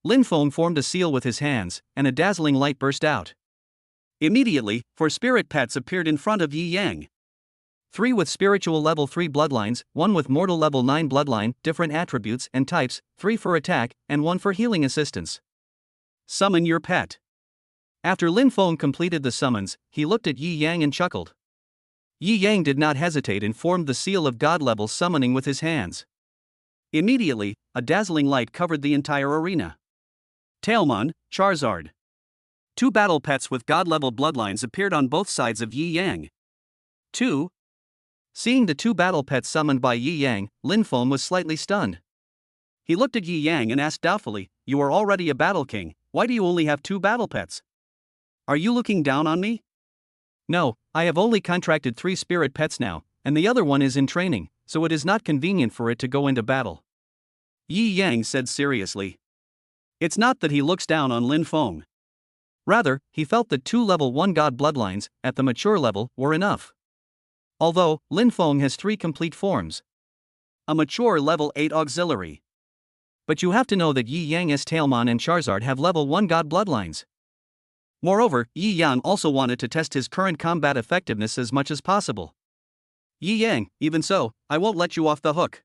Lin Feng formed a seal with his hands, and a dazzling light burst out. Immediately, 4 spirit pets appeared in front of Yi Yang. 3 with spiritual level 3 bloodlines, 1 with mortal level 9 bloodline, different attributes and types, 3 for attack, and 1 for healing assistance. Summon your pet. After Lin Feng completed the summons, he looked at Yi Yang and chuckled. Yi Yang did not hesitate and formed the seal of god level summoning with his hands. Immediately, a dazzling light covered the entire arena. Tailmon, Charizard. 2 battle pets with god level bloodlines appeared on both sides of Yi Yang. 2. Seeing the 2 battle pets summoned by Yi Yang, Lin Feng was slightly stunned. He looked at Yi Yang and asked doubtfully, "You are already a battle king, why do you only have 2 battle pets? Are you looking down on me?" "No, I have only contracted 3 spirit pets now, and the other one is in training, so it is not convenient for it to go into battle," Yi Yang said seriously. It's not that he looks down on Lin Feng. Rather, he felt that 2 level 1 god bloodlines, at the mature level, were enough. Although, Lin Feng has 3 complete forms. A mature level 8 auxiliary. But you have to know that Yi Yang's Tailmon and Charizard have level 1 god bloodlines. Moreover, Yi Yang also wanted to test his current combat effectiveness as much as possible. "Yi Yang, even so, I won't let you off the hook."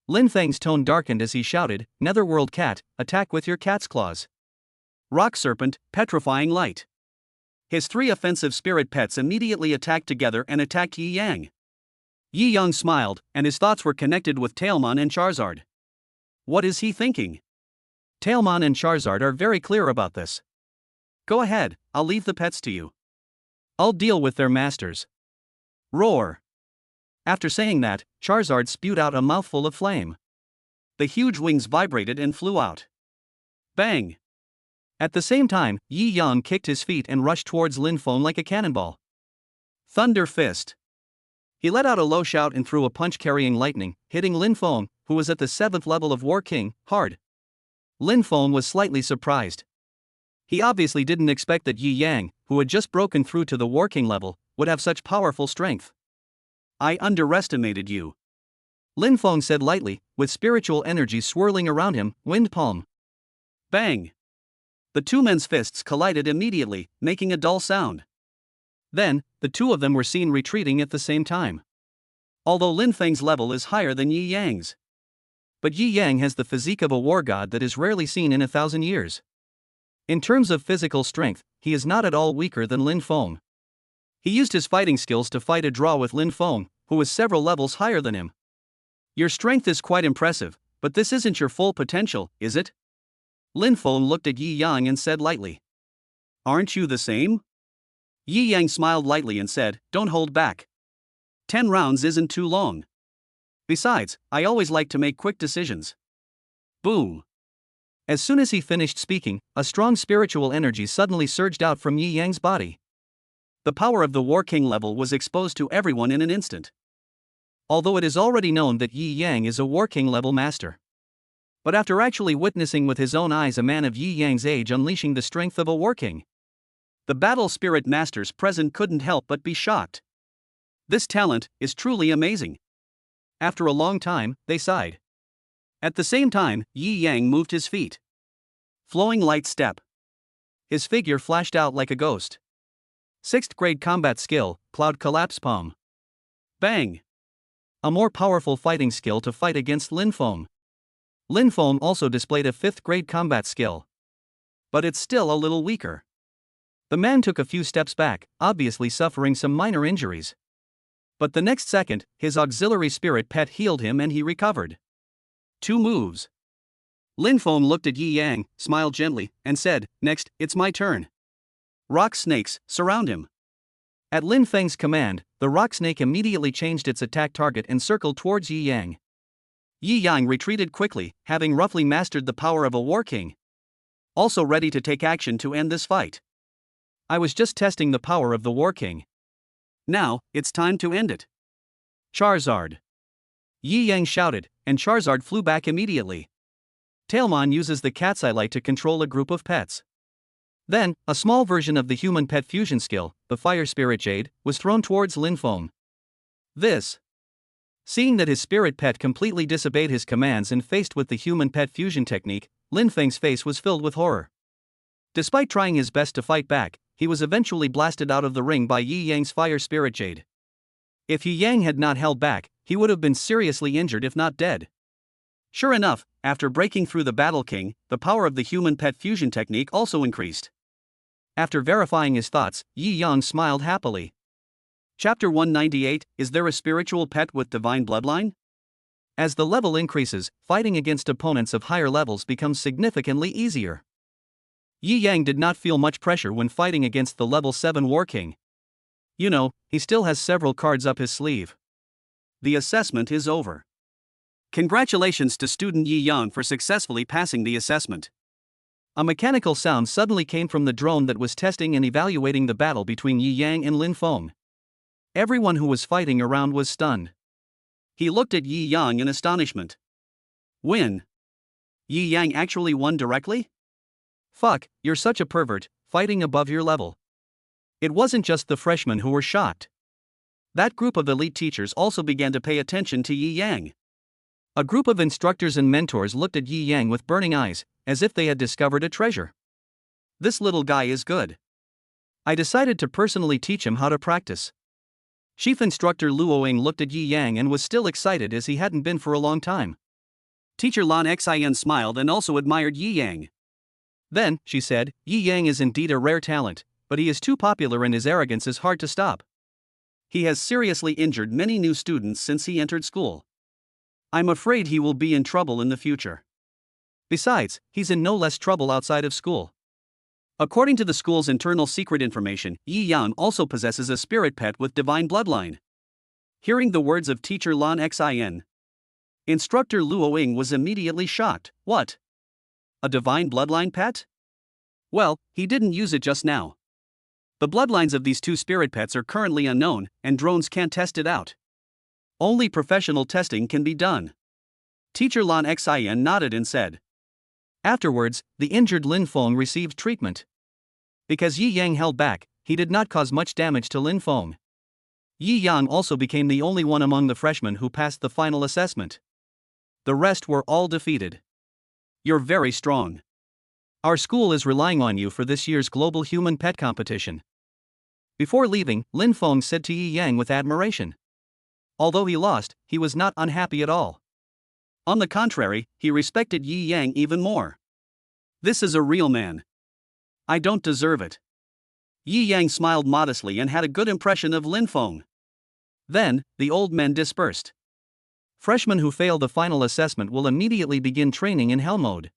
Lin Feng's tone darkened as he shouted, "Netherworld Cat, attack with your cat's claws." Rock Serpent, Petrifying Light. His 3 offensive spirit pets immediately attacked together and attacked Yi Yang. Yi Yang smiled, and his thoughts were connected with Tailmon and Charizard. What is he thinking? Tailmon and Charizard are very clear about this. Go ahead, I'll leave the pets to you. I'll deal with their masters. Roar. After saying that, Charizard spewed out a mouthful of flame. The huge wings vibrated and flew out. Bang! At the same time, Yi Yang kicked his feet and rushed towards Lin Feng like a cannonball. Thunder Fist. He let out a low shout and threw a punch carrying lightning, hitting Lin Feng, who was at the 7th level of War King, hard. Lin Feng was slightly surprised. He obviously didn't expect that Yi Yang, who had just broken through to the War King level, would have such powerful strength. I underestimated you. Lin Feng said lightly, with spiritual energy swirling around him, wind palm. Bang! The 2 men's fists collided immediately, making a dull sound. Then, the 2 of them were seen retreating at the same time. Although Lin Feng's level is higher than Yi Yang's. But Yi Yang has the physique of a war god that is rarely seen in 1,000 years. In terms of physical strength, he is not at all weaker than Lin Feng. He used his fighting skills to fight a draw with Lin Feng, who was several levels higher than him. Your strength is quite impressive, but this isn't your full potential, is it? Lin Feng looked at Yi Yang and said lightly. Aren't you the same? Yi Yang smiled lightly and said, don't hold back. 10 rounds isn't too long. Besides, I always like to make quick decisions. Boom. As soon as he finished speaking, a strong spiritual energy suddenly surged out from Yi Yang's body. The power of the War King level was exposed to everyone in an instant. Although it is already known that Yi Yang is a War King level master. But after actually witnessing with his own eyes a man of Yi Yang's age unleashing the strength of a War King, the battle spirit masters present couldn't help but be shocked. This talent is truly amazing. After a long time, they sighed. At the same time, Yi Yang moved his feet. Flowing light step. His figure flashed out like a ghost. 6th grade combat skill, Cloud Collapse Palm. Bang! A more powerful fighting skill to fight against Lin Feng. Lin Feng also displayed a 5th grade combat skill. But it's still a little weaker. The man took a few steps back, obviously suffering some minor injuries. But the next second, his auxiliary spirit pet healed him and he recovered. 2 moves. Lin Feng looked at Yi Yang, smiled gently, and said, next, it's my turn. Rock snakes surround him. At Lin Feng's command, the rock snake immediately changed its attack target and circled towards Yi Yang. Yi Yang retreated quickly, having roughly mastered the power of a War King. Also ready to take action to end this fight. I was just testing the power of the War King. Now, it's time to end it. Charizard. Yi Yang shouted, and Charizard flew back immediately. Tailmon uses the cat's eye light to control a group of pets. Then, a small version of the human pet fusion skill, the Fire Spirit Jade, was thrown towards Lin Feng. Seeing that his spirit pet completely disobeyed his commands and faced with the human pet fusion technique, Lin Feng's face was filled with horror. Despite trying his best to fight back, he was eventually blasted out of the ring by Yi Yang's Fire Spirit Jade. If Yi Yang had not held back, he would have been seriously injured if not dead. Sure enough, after breaking through the Battle King, the power of the human pet fusion technique also increased. After verifying his thoughts, Yi Yang smiled happily. Chapter 198, Is there a spiritual pet with divine bloodline? As the level increases, fighting against opponents of higher levels becomes significantly easier. Yi Yang did not feel much pressure when fighting against the level 7 War King. You know, he still has several cards up his sleeve. The assessment is over. Congratulations to student Yi Yang for successfully passing the assessment. A mechanical sound suddenly came from the drone that was testing and evaluating the battle between Yi Yang and Lin Feng. Everyone who was fighting around was stunned. He looked at Yi Yang in astonishment. Win? Yi Yang actually won directly? Fuck, you're such a pervert, fighting above your level. It wasn't just the freshmen who were shocked. That group of elite teachers also began to pay attention to Yi Yang. A group of instructors and mentors looked at Yi Yang with burning eyes, as if they had discovered a treasure. This little guy is good. I decided to personally teach him how to practice. Chief Instructor Luoing looked at Yi Yang and was still excited as he hadn't been for a long time. Teacher Lan Xin smiled and also admired Yi Yang. Then, she said, Yi Yang is indeed a rare talent, but he is too popular and his arrogance is hard to stop. He has seriously injured many new students since he entered school. I'm afraid he will be in trouble in the future. Besides, he's in no less trouble outside of school. According to the school's internal secret information, Yi Yang also possesses a spirit pet with divine bloodline. Hearing the words of teacher Lan Xin, Instructor Luoing was immediately shocked. What? A divine bloodline pet? Well, he didn't use it just now. The bloodlines of these two spirit pets are currently unknown, and drones can't test it out. Only professional testing can be done. Teacher Lan Xin nodded and said. Afterwards, the injured Lin Feng received treatment. Because Yi Yang held back, he did not cause much damage to Lin Feng. Yi Yang also became the only one among the freshmen who passed the final assessment. The rest were all defeated. You're very strong. Our school is relying on you for this year's global human pet competition. Before leaving, Lin Feng said to Yi Yang with admiration. Although he lost, he was not unhappy at all. On the contrary, he respected Yi Yang even more. This is a real man. I don't deserve it. Yi Yang smiled modestly and had a good impression of Lin Feng. Then, the old men dispersed. Freshmen who fail the final assessment will immediately begin training in Hell mode.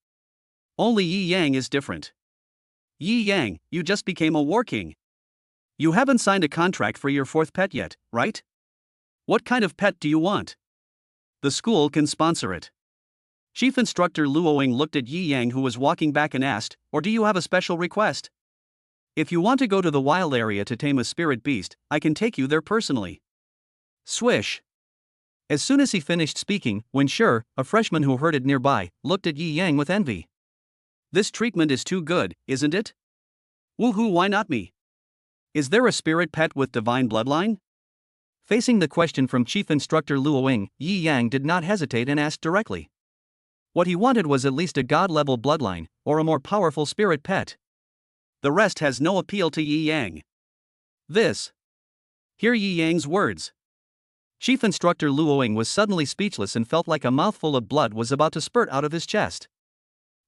Only Yi Yang is different. Yi Yang, you just became a War King. You haven't signed a contract for your fourth pet yet, right? What kind of pet do you want? The school can sponsor it. Chief Instructor Luoing looked at Yi Yang who was walking back and asked, or do you have a special request? If you want to go to the wild area to tame a spirit beast, I can take you there personally. Swish. As soon as he finished speaking, Wen Shi, a freshman who heard it nearby, looked at Yi Yang with envy. This treatment is too good, isn't it? Woohoo, why not me? Is there a spirit pet with divine bloodline? Facing the question from Chief Instructor Luoing, Yi Yang did not hesitate and asked directly. What he wanted was at least a god-level bloodline, or a more powerful spirit pet. The rest has no appeal to Yi Yang. Hear Yi Yang's words. Chief Instructor Luoing was suddenly speechless and felt like a mouthful of blood was about to spurt out of his chest.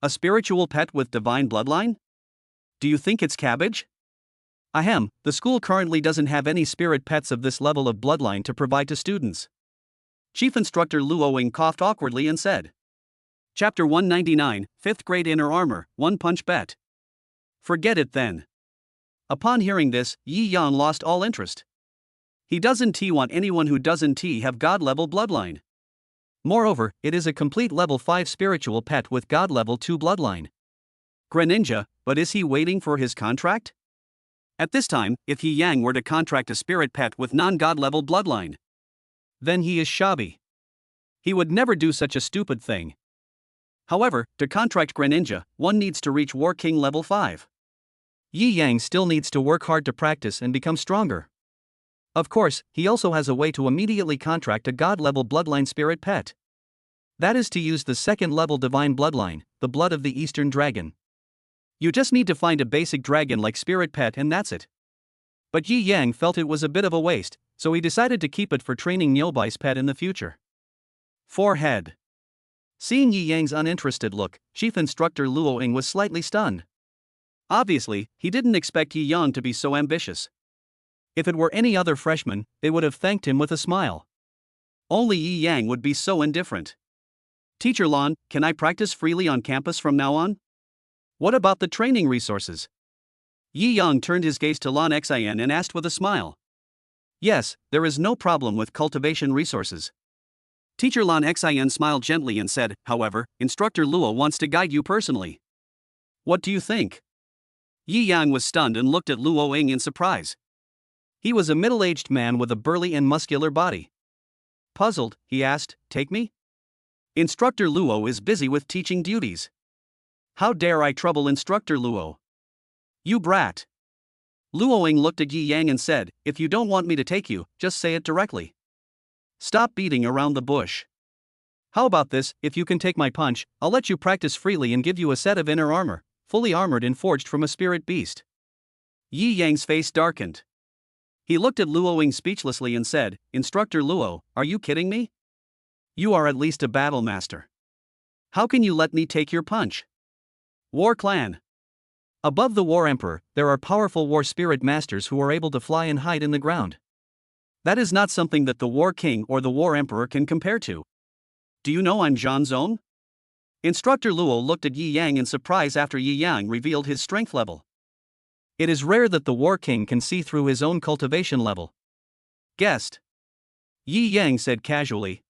A spiritual pet with divine bloodline? Do you think it's cabbage? Ahem, the school currently doesn't have any spirit pets of this level of bloodline to provide to students. Chief Instructor Luoing coughed awkwardly and said. Chapter 199, 5th Grade Inner Armor, One Punch Bet. Forget it then. Upon hearing this, Yi Yang lost all interest. He doesn't want anyone who doesn't have god-level bloodline. Moreover, it is a complete level 5 spiritual pet with god-level 2 bloodline. Greninja, but is he waiting for his contract? At this time, if Yi Yang were to contract a spirit pet with non-god level bloodline, then he is shabby. He would never do such a stupid thing. However, to contract Greninja, one needs to reach War King level 5. Yi Yang still needs to work hard to practice and become stronger. Of course, he also has a way to immediately contract a god-level bloodline spirit pet. That is to use the second-level divine bloodline, the blood of the Eastern Dragon. You just need to find a basic dragon-like spirit pet and that's it. But Yi Yang felt it was a bit of a waste, so he decided to keep it for training Niubai's pet in the future. Forehead. Seeing Yi Yang's uninterested look, Chief Instructor Luo Ying was slightly stunned. Obviously, he didn't expect Yi Yang to be so ambitious. If it were any other freshman, they would have thanked him with a smile. Only Yi Yang would be so indifferent. Teacher Lan, can I practice freely on campus from now on? What about the training resources? Yi Yang turned his gaze to Lan Xian and asked with a smile. Yes, there is no problem with cultivation resources. Teacher Lan Xian smiled gently and said, however, Instructor Luo wants to guide you personally. What do you think? Yi Yang was stunned and looked at Luo Ying in surprise. He was a middle-aged man with a burly and muscular body. Puzzled, he asked, take me? Instructor Luo is busy with teaching duties. How dare I trouble Instructor Luo? You brat. Luo Ying looked at Yi Yang and said, if you don't want me to take you, just say it directly. Stop beating around the bush. How about this, if you can take my punch, I'll let you practice freely and give you a set of inner armor, fully armored and forged from a spirit beast. Yi Yang's face darkened. He looked at Luo Ying speechlessly and said, Instructor Luo, are you kidding me? You are at least a battle master. How can you let me take your punch? War Clan. Above the War Emperor, there are powerful war spirit masters who are able to fly and hide in the ground. That is not something that the War King or the War Emperor can compare to. Do you know I'm Zhan Zong? Instructor Luo looked at Yi Yang in surprise after Yi Yang revealed his strength level. It is rare that the War King can see through his own cultivation level. Guessed. Yi Yang said casually.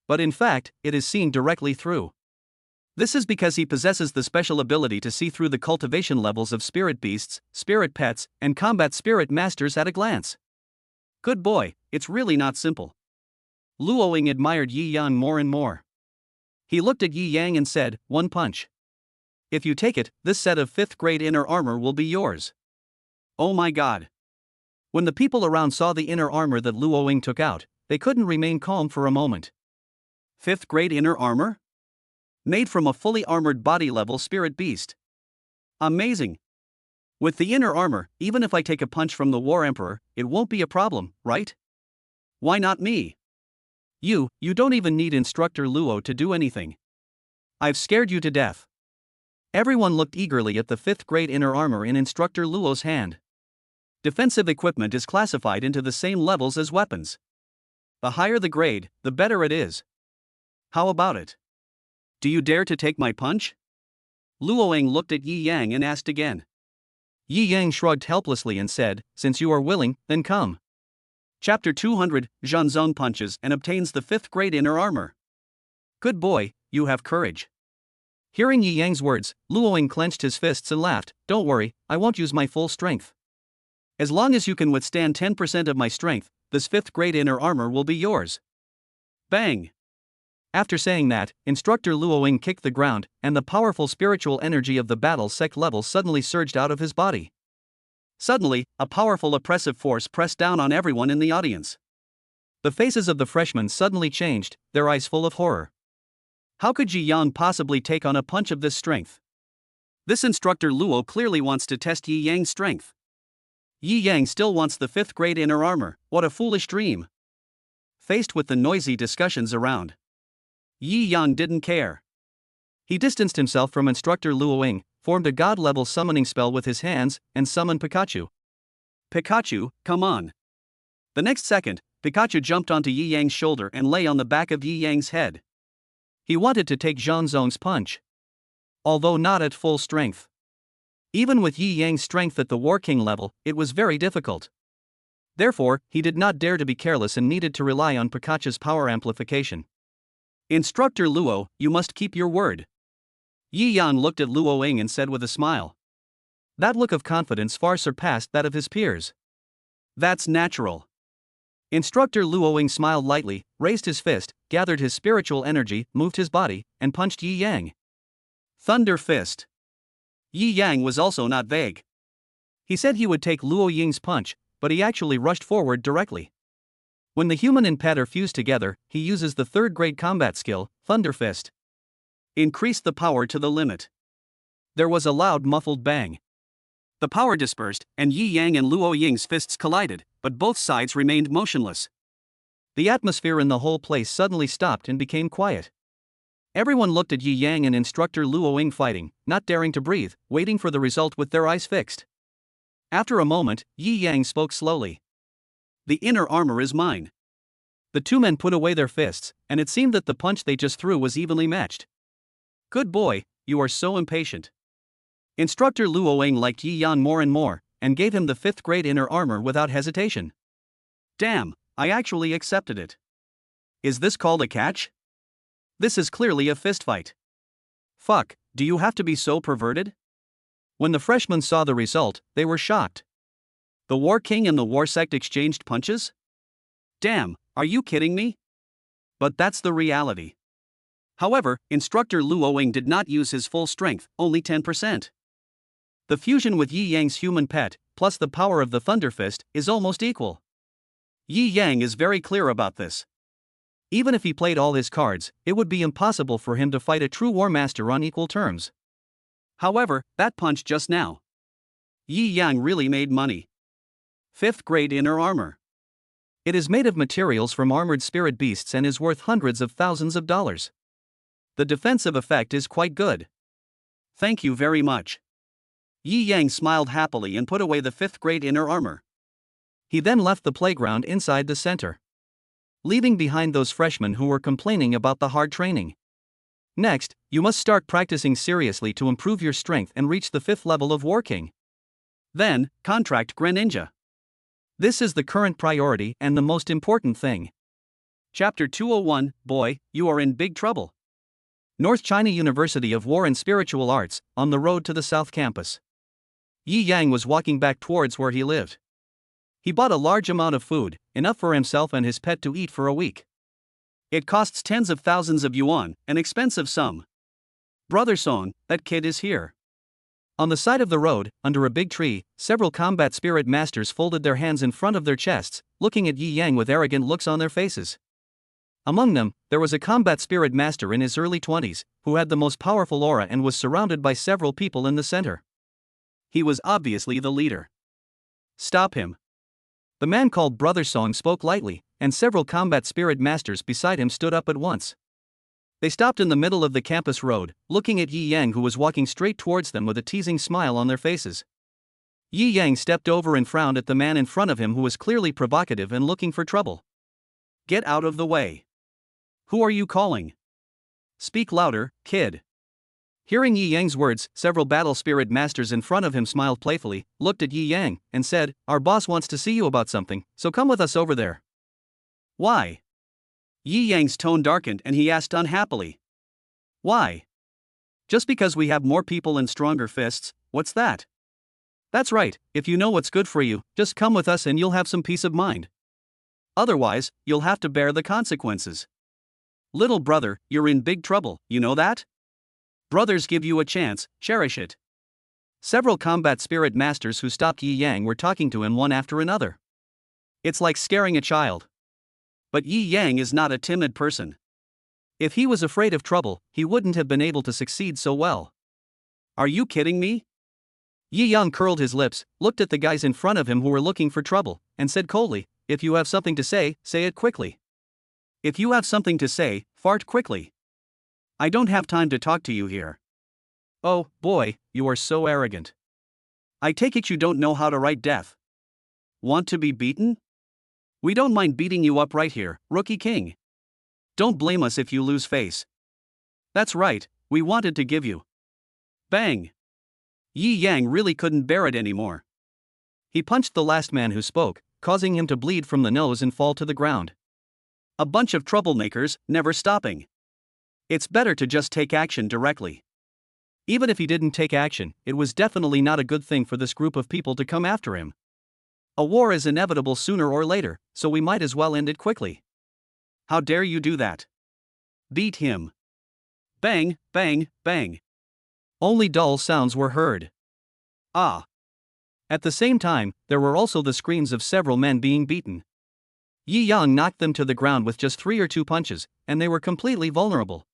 But in fact, it is seen directly through. This is because he possesses the special ability to see through the cultivation levels of spirit beasts, spirit pets, and combat spirit masters at a glance. Good boy, it's really not simple. Luo Ying admired Yi Yang more and more. He looked at Yi Yang and said, one punch. If you take it, this set of 5th grade inner armor will be yours. Oh my god. When the people around saw the inner armor that Luo Ying took out, they couldn't remain calm for a moment. 5th grade inner armor? Made from a fully armored body-level spirit beast. Amazing. With the inner armor, even if I take a punch from the War Emperor, it won't be a problem, right? Why not me? You don't even need Instructor Luo to do anything. I've scared you to death. Everyone looked eagerly at the 5th grade inner armor in Instructor Luo's hand. Defensive equipment is classified into the same levels as weapons. The higher the grade, the better it is. How about it? Do you dare to take my punch? Luo Ying looked at Yi Yang and asked again. Yi Yang shrugged helplessly and said, since you are willing, then come. Chapter 200, Zhan Zong punches and obtains the 5th grade inner armor. Good boy, you have courage. Hearing Yi Yang's words, Luo Ying clenched his fists and laughed, don't worry, I won't use my full strength. As long as you can withstand 10% of my strength, this 5th grade inner armor will be yours. Bang! After saying that, Instructor Luo Ying kicked the ground, and the powerful spiritual energy of the battle sect level suddenly surged out of his body. Suddenly, a powerful oppressive force pressed down on everyone in the audience. The faces of the freshmen suddenly changed, their eyes full of horror. How could Yi Yang possibly take on a punch of this strength? This Instructor Luo clearly wants to test Yi Yang's strength. Yi Yang still wants the 5th grade inner armor, what a foolish dream. Faced with the noisy discussions around, Yi Yang didn't care. He distanced himself from Instructor Luo Ying, formed a god-level summoning spell with his hands, and summoned Pikachu. Pikachu, come on. The next second, Pikachu jumped onto Yi Yang's shoulder and lay on the back of Yi Yang's head. He wanted to take Zhan Zong's punch. Although not at full strength. Even with Yi Yang's strength at the War King level, it was very difficult. Therefore, he did not dare to be careless and needed to rely on Pikachu's power amplification. Instructor Luo, you must keep your word. Yi Yang looked at Luo Ying and said with a smile. That look of confidence far surpassed that of his peers. That's natural. Instructor Luo Ying smiled lightly, raised his fist, gathered his spiritual energy, moved his body, and punched Yi Yang. Thunder Fist. Yi Yang was also not vague. He said he would take Luo Ying's punch, but he actually rushed forward directly. When the human and pet are fused together, he uses the third-grade combat skill, Thunder Fist. Increase the power to the limit. There was a loud muffled bang. The power dispersed, and Yi Yang and Luo Ying's fists collided, but both sides remained motionless. The atmosphere in the whole place suddenly stopped and became quiet. Everyone looked at Yi Yang and instructor Luo Ying fighting, not daring to breathe, waiting for the result with their eyes fixed. After a moment, Yi Yang spoke slowly. The inner armor is mine. The two men put away their fists, and it seemed that the punch they just threw was evenly matched. Good boy, you are so impatient. Instructor Luo Ying liked Yi Yang more and more, and gave him the 5th grade inner armor without hesitation. Damn, I actually accepted it. Is this called a catch? This is clearly a fistfight. Fuck, do you have to be so perverted? When the freshmen saw the result, they were shocked. The War King and the War Sect exchanged punches? Damn, are you kidding me? But that's the reality. However, instructor Luo Ying did not use his full strength, only 10%. The fusion with Yi Yang's human pet, plus the power of the Thunder Fist, is almost equal. Yi Yang is very clear about this. Even if he played all his cards, it would be impossible for him to fight a true War Master on equal terms. However, that punch just now. Yi Yang really made money. 5th grade inner armor. It is made of materials from armored spirit beasts and is worth hundreds of thousands of dollars. The defensive effect is quite good. Thank you very much. Yi Yang smiled happily and put away the 5th grade inner armor. He then left the playground inside the center, leaving behind those freshmen who were complaining about the hard training. Next, you must start practicing seriously to improve your strength and reach the 5th level of War King. Then, contract Greninja. This is the current priority and the most important thing. Chapter 201, Boy, you are in big trouble. North China University of War and Spiritual Arts, on the road to the South Campus. Yi Yang was walking back towards where he lived. He bought a large amount of food, enough for himself and his pet to eat for a week. It costs tens of thousands of yuan, an expensive sum. Brother Song, that kid is here. On the side of the road, under a big tree, several combat spirit masters folded their hands in front of their chests, looking at Yi Yang with arrogant looks on their faces. Among them, there was a combat spirit master in his early 20s, who had the most powerful aura and was surrounded by several people in the center. He was obviously the leader. Stop him. The man called Brother Song spoke lightly, and several combat spirit masters beside him stood up at once. They stopped in the middle of the campus road, looking at Yi Yang, who was walking straight towards them with a teasing smile on their faces. Yi Yang stepped over and frowned at the man in front of him, who was clearly provocative and looking for trouble. Get out of the way. Who are you calling? Speak louder, kid. Hearing Yi Yang's words, several battle spirit masters in front of him smiled playfully, looked at Yi Yang, and said, "Our boss wants to see you about something, so come with us over there." Why? Yi Yang's tone darkened and he asked unhappily. Why? Just because we have more people and stronger fists, what's that? That's right, if you know what's good for you, just come with us and you'll have some peace of mind. Otherwise, you'll have to bear the consequences. Little brother, you're in big trouble, you know that? Brothers give you a chance, cherish it. Several combat spirit masters who stopped Yi Yang were talking to him one after another. It's like scaring a child. But Yi Yang is not a timid person. If he was afraid of trouble, he wouldn't have been able to succeed so well. Are you kidding me? Yi Yang curled his lips, looked at the guys in front of him who were looking for trouble, and said coldly, "If you have something to say it quickly. If you have something to say, fart quickly. I don't have time to talk to you here." Oh, boy, you are so arrogant. I take it you don't know how to write death. Want to be beaten? We don't mind beating you up right here, Rookie King. Don't blame us if you lose face. That's right, we wanted to give you. Bang! Yi Yang really couldn't bear it anymore. He punched the last man who spoke, causing him to bleed from the nose and fall to the ground. A bunch of troublemakers, never stopping. It's better to just take action directly. Even if he didn't take action, it was definitely not a good thing for this group of people to come after him. A war is inevitable sooner or later, so we might as well end it quickly. How dare you do that? Beat him. Bang, bang, bang. Only dull sounds were heard. Ah. At the same time, there were also the screams of several men being beaten. Yi Yang knocked them to the ground with just 3 or 2 punches, and they were completely vulnerable.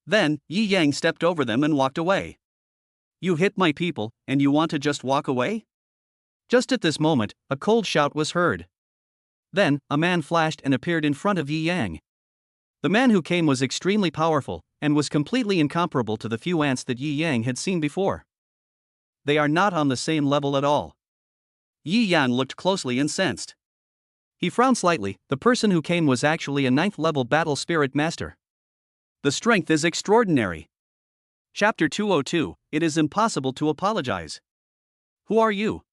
Then, Yi Yang stepped over them and walked away. You hit my people, and you want to just walk away? Just at this moment, a cold shout was heard. Then, a man flashed and appeared in front of Yi Yang. The man who came was extremely powerful, and was completely incomparable to the few ants that Yi Yang had seen before. They are not on the same level at all. Yi Yang looked closely and sensed. He frowned slightly. The person who came was actually a 9th level battle spirit master. The strength is extraordinary. Chapter 202, It is impossible to apologize. Who are you?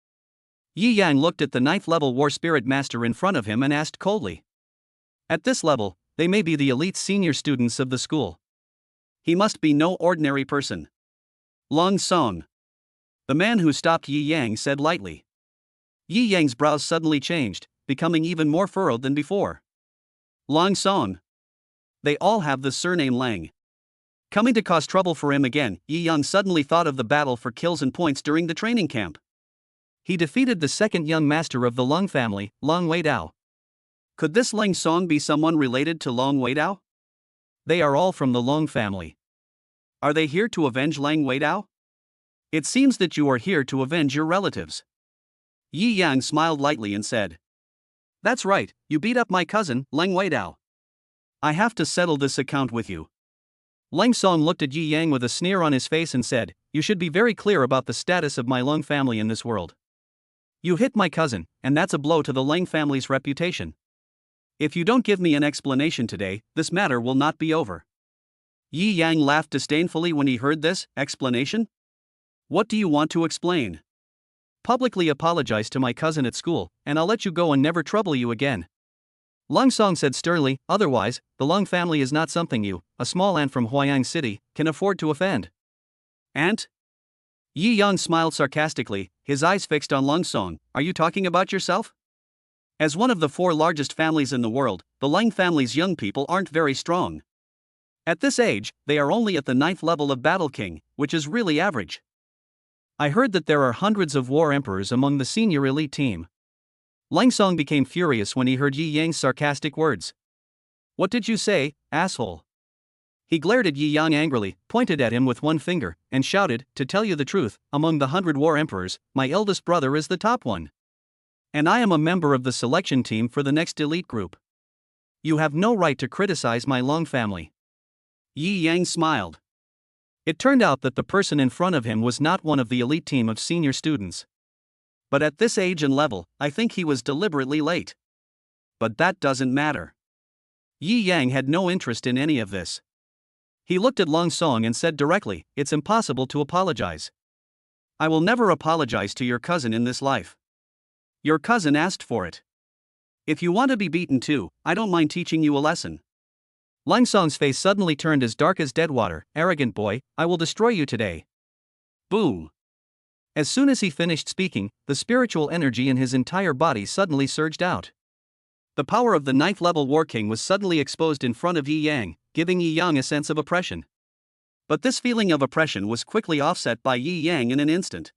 Yi Yang looked at the 9th level war spirit master in front of him and asked coldly. At this level, they may be the elite senior students of the school. He must be no ordinary person. Long Song. The man who stopped Yi Yang said lightly. Yi Yang's brows suddenly changed, becoming even more furrowed than before. Long Song. They all have the surname Lang. Coming to cause trouble for him again, Yi Yang suddenly thought of the battle for kills and points during the training camp. He defeated the second young master of the Long family, Long Weidao. Could this Lang Song be someone related to Long Weidao? They are all from the Long family. Are they here to avenge Lang Weidao? It seems that you are here to avenge your relatives. Yi Yang smiled lightly and said. That's right, you beat up my cousin, Lang Weidao. I have to settle this account with you. Lang Song looked at Yi Yang with a sneer on his face and said, You should be very clear about the status of my Long family in this world. You hit my cousin, and that's a blow to the Lang family's reputation. If you don't give me an explanation today, this matter will not be over. Yi Yang laughed disdainfully when he heard this explanation. What do you want to explain? Publicly apologize to my cousin at school, and I'll let you go and never trouble you again. Lang Song said sternly, otherwise, the Long family is not something you, a small ant from Huayang City, can afford to offend. Ant? Yi Yang smiled sarcastically, his eyes fixed on Lang Song. Are you talking about yourself? As one of the 4 largest families in the world, the Lang family's young people aren't very strong. At this age, they are only at the 9th level of Battle King, which is really average. I heard that there are hundreds of war emperors among the senior elite team. Lang Song became furious when he heard Yi Yang's sarcastic words. What did you say, asshole? He glared at Yi Yang angrily, pointed at him with one finger, and shouted, To tell you the truth, among the 100 war emperors, my eldest brother is the top one. And I am a member of the selection team for the next elite group. You have no right to criticize my Long family. Yi Yang smiled. It turned out that the person in front of him was not one of the elite team of senior students. But at this age and level, I think he was deliberately late. But that doesn't matter. Yi Yang had no interest in any of this. He looked at Lang Song and said directly, It's impossible to apologize. I will never apologize to your cousin in this life. Your cousin asked for it. If you want to be beaten too, I don't mind teaching you a lesson. Lang Song's face suddenly turned as dark as dead water. Arrogant boy, I will destroy you today. Boom. As soon as he finished speaking, the spiritual energy in his entire body suddenly surged out. The power of the 9th level War King was suddenly exposed in front of Yi Yang, giving Yi Yang a sense of oppression. But this feeling of oppression was quickly offset by Yi Yang in an instant.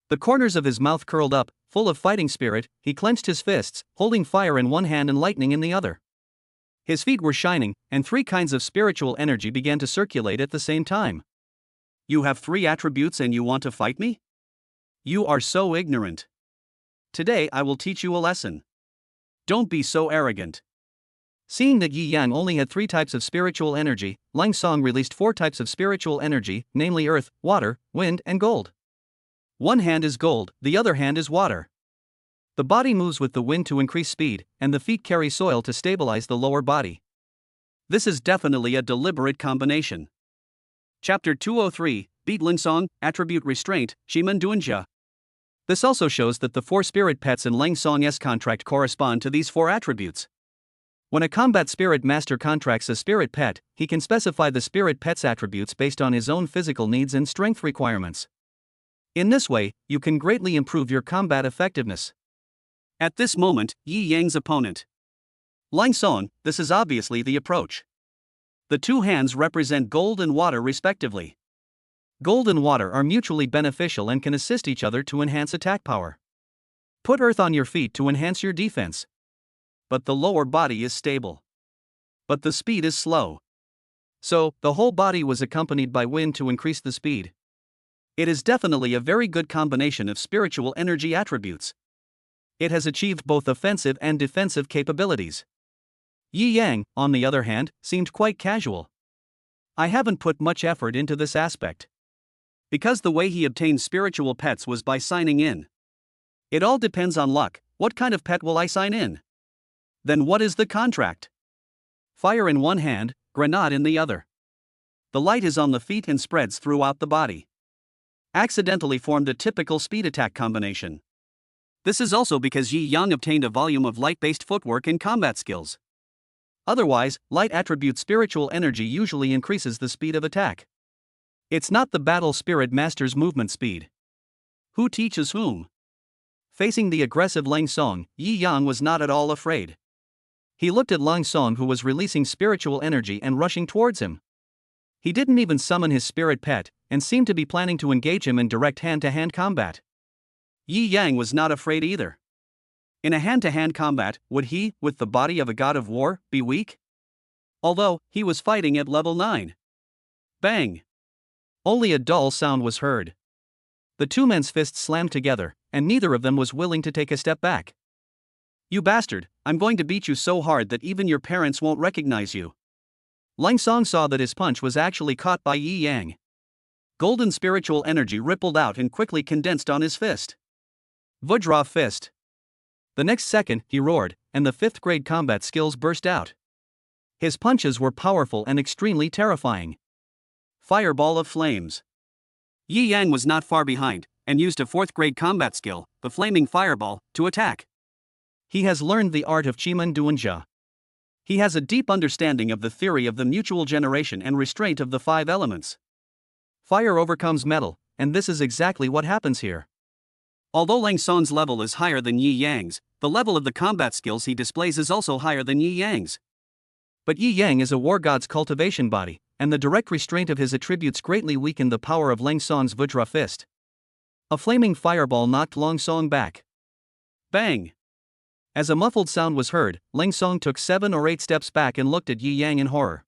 The corners of his mouth curled up, full of fighting spirit. He clenched his fists, holding fire in one hand and lightning in the other. His feet were shining, and 3 kinds of spiritual energy began to circulate at the same time. You have 3 attributes and you want to fight me? You are so ignorant. Today I will teach you a lesson. Don't be so arrogant. Seeing that Yi Yang only had 3 types of spiritual energy, Lang Song released 4 types of spiritual energy, namely earth, water, wind, and gold. One hand is gold, the other hand is water. The body moves with the wind to increase speed, and the feet carry soil to stabilize the lower body. This is definitely a deliberate combination. Chapter 203, Beat Lang Song, Attribute Restraint, Shimen Duanjia. This also shows that the 4 spirit pets in Lang Song's contract correspond to these 4 attributes. When a combat spirit master contracts a spirit pet, he can specify the spirit pet's attributes based on his own physical needs and strength requirements. In this way, you can greatly improve your combat effectiveness. At this moment, Yi Yang's opponent. Lang Song, this is obviously the approach. The 2 hands represent gold and water respectively. Gold and water are mutually beneficial and can assist each other to enhance attack power. Put earth on your feet to enhance your defense. But the lower body is stable. But the speed is slow. So, the whole body was accompanied by wind to increase the speed. It is definitely a very good combination of spiritual energy attributes. It has achieved both offensive and defensive capabilities. Yi Yang, on the other hand, seemed quite casual. I haven't put much effort into this aspect. Because the way he obtained spiritual pets was by signing in. It all depends on luck. What kind of pet will I sign in? Then what is the contract? Fire in one hand, grenade in the other. The light is on the feet and spreads throughout the body. Accidentally formed a typical speed attack combination. This is also because Yi Yang obtained a volume of light-based footwork and combat skills. Otherwise, light attribute spiritual energy usually increases the speed of attack. It's not the battle spirit master's movement speed. Who teaches whom? Facing the aggressive Lang Song, Yi Yang was not at all afraid. He looked at Lang Song, who was releasing spiritual energy and rushing towards him. He didn't even summon his spirit pet, and seemed to be planning to engage him in direct hand-to-hand combat. Yi Yang was not afraid either. In a hand-to-hand combat, would he, with the body of a god of war, be weak? Although, he was fighting at level 9. Bang! Only a dull sound was heard. The two men's fists slammed together, and neither of them was willing to take a step back. You bastard, I'm going to beat you so hard that even your parents won't recognize you. Lang Song saw that his punch was actually caught by Yi Yang. Golden spiritual energy rippled out and quickly condensed on his fist. Vajra fist. The next second, he roared, and the 5th grade combat skills burst out. His punches were powerful and extremely terrifying. Fireball of flames. Yi Yang was not far behind, and used a 4th grade combat skill, the flaming fireball, to attack. He has learned the art of Chimen Duanjia. He has a deep understanding of the theory of the mutual generation and restraint of the 5 elements. Fire overcomes metal, and this is exactly what happens here. Although Lang Song's level is higher than Yi Yang's, the level of the combat skills he displays is also higher than Yi Yang's. But Yi Yang is a war god's cultivation body, and the direct restraint of his attributes greatly weakened the power of Lang Song's Vajra fist. A flaming fireball knocked Lang Song back. Bang! As a muffled sound was heard, Lang Song took 7 or 8 steps back and looked at Yi Yang in horror.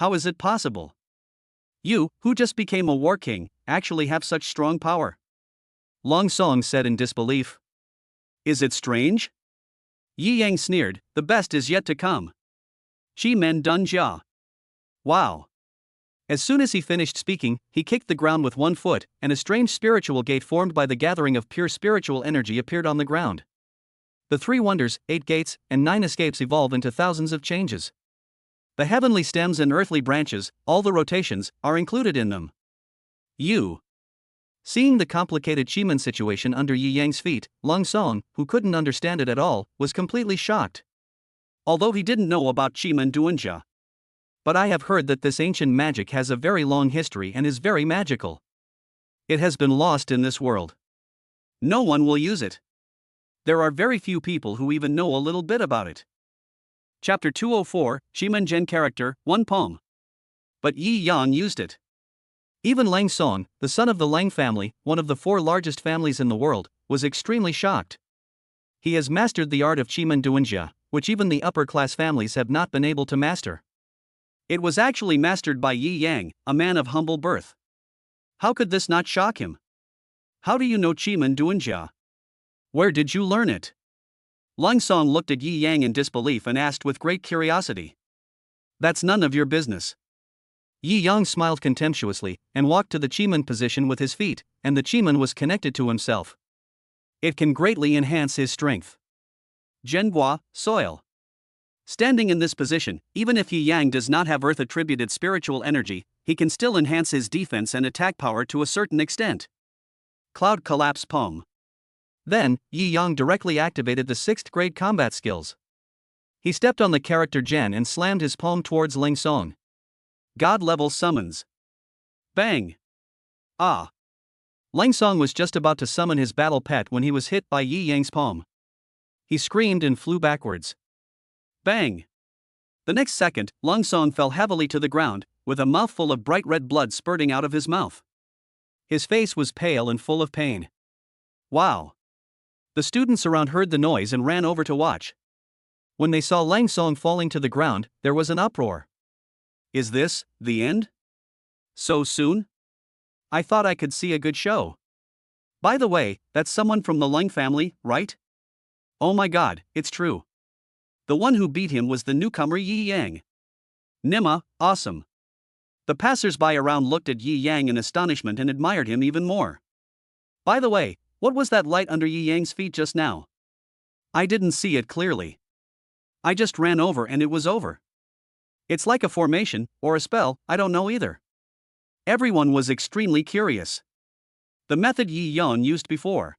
How is it possible? You, who just became a war king, actually have such strong power? Lang Song said in disbelief. Is it strange? Yi Yang sneered, the best is yet to come. Chimen Duanjia. Wow. As soon as he finished speaking, he kicked the ground with one foot, and a strange spiritual gate formed by the gathering of pure spiritual energy appeared on the ground. The 3 wonders, 8 gates, and 9 escapes evolve into thousands of changes. The heavenly stems and earthly branches, all the rotations, are included in them. Seeing the complicated Chimen situation under Yi Yang's feet, Lang Song, who couldn't understand it at all, was completely shocked. Although he didn't know about Chimen Duanjia. But I have heard that this ancient magic has a very long history and is very magical. It has been lost in this world. No one will use it. There are very few people who even know a little bit about it. Chapter 204, Chimen Gen Character, 1 poem. But Yi Yang used it. Even Lang Song, the son of the Lang family, one of the 4 largest families in the world, was extremely shocked. He has mastered the art of Chimen Duanjia, which even the upper-class families have not been able to master. It was actually mastered by Yi Yang, a man of humble birth. How could this not shock him? How do you know Chimen Duanjia? Where did you learn it? Lang Song looked at Yi Yang in disbelief and asked with great curiosity. That's none of your business. Yi Yang smiled contemptuously, and walked to the Chimen position with his feet, and the Chimen was connected to himself. It can greatly enhance his strength. Zhenhua, soil. Standing in this position, even if Yi Yang does not have earth-attributed spiritual energy, he can still enhance his defense and attack power to a certain extent. Cloud Collapse Poem. Then, Yi Yang directly activated the 6th grade combat skills. He stepped on the character Gen and slammed his palm towards Lang Song. God-level summons. Bang! Ah! Lang Song was just about to summon his battle pet when he was hit by Yi Yang's palm. He screamed and flew backwards. Bang! The next second, Lang Song fell heavily to the ground, with a mouthful of bright red blood spurting out of his mouth. His face was pale and full of pain. Wow! The students around heard the noise and ran over to watch. When they saw Lang Song falling to the ground, there was an uproar. Is this the end? So soon? I thought I could see a good show. By the way, that's someone from the Lang family, right? Oh my god, it's true. The one who beat him was the newcomer Yi Yang. Nima, awesome. The passers-by around looked at Yi Yang in astonishment and admired him even more. By the way, what was that light under Yi Yang's feet just now? I didn't see it clearly. I just ran over and it was over. It's like a formation, or a spell, I don't know either. Everyone was extremely curious. The method Yi Yan used before.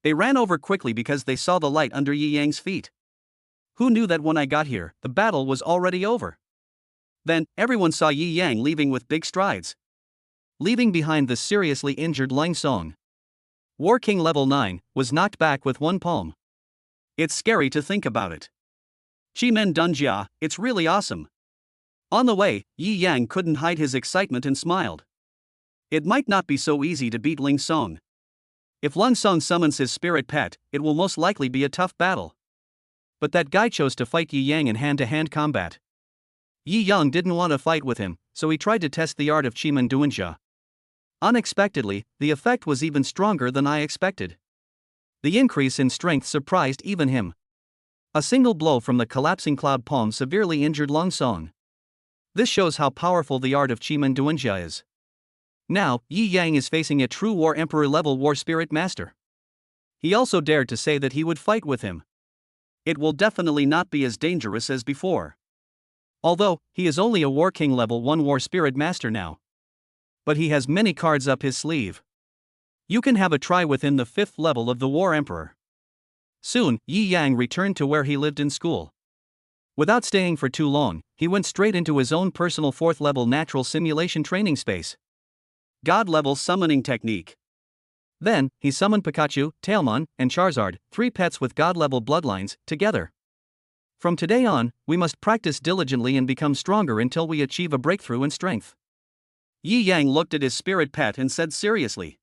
They ran over quickly because they saw the light under Yi Yang's feet. Who knew that when I got here, the battle was already over? Then, everyone saw Yi Yang leaving with big strides. Leaving behind the seriously injured Lang Song. War King level 9 was knocked back with one palm. It's scary to think about it. Chimen Dunjia, it's really awesome. On the way, Yi Yang couldn't hide his excitement and smiled. It might not be so easy to beat Ling Song. If Lang Song summons his spirit pet, it will most likely be a tough battle. But that guy chose to fight Yi Yang in hand-to-hand combat. Yi Yang didn't want to fight with him, so he tried to test the art of Chimen Dunjia. Unexpectedly, the effect was even stronger than I expected. The increase in strength surprised even him. A single blow from the collapsing cloud palm severely injured Lang Song. This shows how powerful the art of Chimen Dunjia is. Now, Yi Yang is facing a true War Emperor level War Spirit Master. He also dared to say that he would fight with him. It will definitely not be as dangerous as before. Although, he is only a War King level 1 War Spirit Master now. But he has many cards up his sleeve. You can have a try within the 5th level of the War Emperor. Soon, Yi Yang returned to where he lived in school. Without staying for too long, he went straight into his own personal 4th level natural simulation training space. God level summoning technique. Then, he summoned Pikachu, Tailmon, and Charizard, 3 pets with God level bloodlines, together. From today on, we must practice diligently and become stronger until we achieve a breakthrough in strength. Yi Yang looked at his spirit pet and said seriously.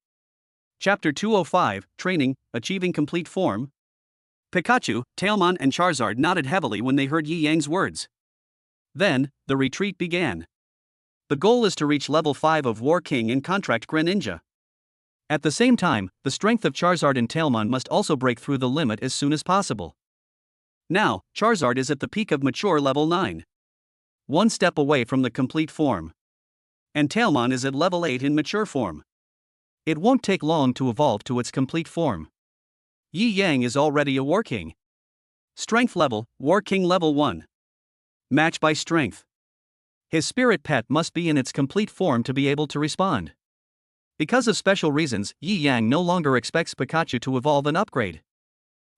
Chapter 205, Training, Achieving Complete Form. Pikachu, Tailmon and Charizard nodded heavily when they heard Yi Yang's words. Then, the retreat began. The goal is to reach level 5 of War King and contract Greninja. At the same time, the strength of Charizard and Tailmon must also break through the limit as soon as possible. Now, Charizard is at the peak of mature level 9. One step away from the complete form. And Tailmon is at level 8 in mature form. It won't take long to evolve to its complete form. Yi Yang is already a War King. Strength level, War King level 1. Match by strength. His spirit pet must be in its complete form to be able to respond. Because of special reasons, Yi Yang no longer expects Pikachu to evolve and upgrade.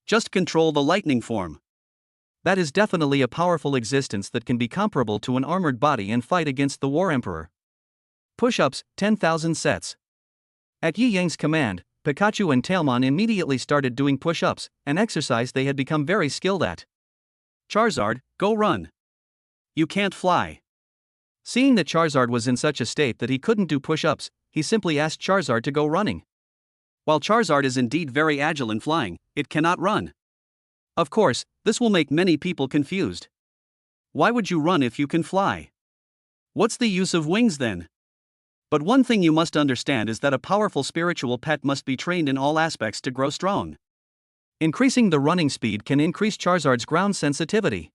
Just control the lightning form. That is definitely a powerful existence that can be comparable to an armored body and fight against the War Emperor. Push-ups, 10,000 sets. At Yi Yang's command, Pikachu and Tailmon immediately started doing push-ups, an exercise they had become very skilled at. Charizard, go run. You can't fly. Seeing that Charizard was in such a state that he couldn't do push-ups, he simply asked Charizard to go running. While Charizard is indeed very agile in flying, it cannot run. Of course, this will make many people confused. Why would you run if you can fly? What's the use of wings then? But one thing you must understand is that a powerful spiritual pet must be trained in all aspects to grow strong. Increasing the running speed can increase Charizard's ground sensitivity.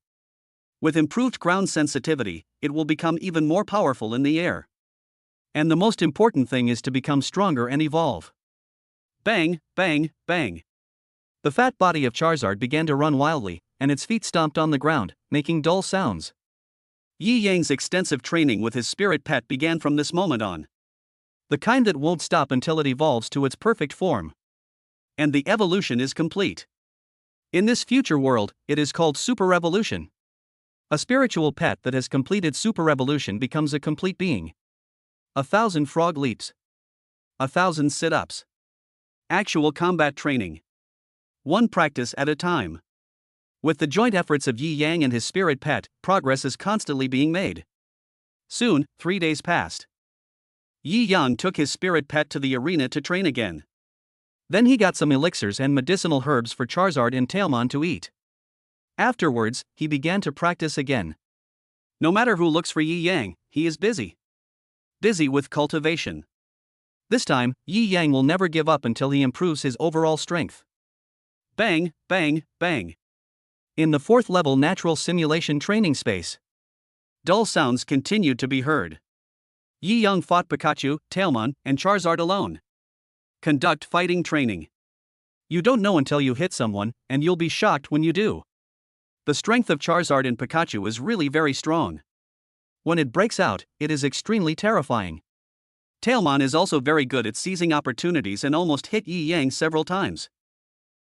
With improved ground sensitivity, it will become even more powerful in the air. And the most important thing is to become stronger and evolve. Bang, bang, bang. The fat body of Charizard began to run wildly, and its feet stomped on the ground, making dull sounds. Yi Yang's extensive training with his spirit pet began from this moment on. The kind that won't stop until it evolves to its perfect form. And the evolution is complete. In this future world, it is called Super Evolution. A spiritual pet that has completed Super Evolution becomes a complete being. 1,000 frog leaps. 1,000 sit-ups. Actual combat training. One practice at a time. With the joint efforts of Yi Yang and his spirit pet, progress is constantly being made. Soon, 3 days passed. Yi Yang took his spirit pet to the arena to train again. Then he got some elixirs and medicinal herbs for Charizard and Tailmon to eat. Afterwards, he began to practice again. No matter who looks for Yi Yang, he is busy. Busy with cultivation. This time, Yi Yang will never give up until he improves his overall strength. Bang, bang, bang. In the 4th level natural simulation training space, dull sounds continued to be heard. Yi Yang fought Pikachu, Tailmon, and Charizard alone. Conduct fighting training. You don't know until you hit someone, and you'll be shocked when you do. The strength of Charizard and Pikachu is really very strong. When it breaks out, it is extremely terrifying. Tailmon is also very good at seizing opportunities and almost hit Yi Yang several times.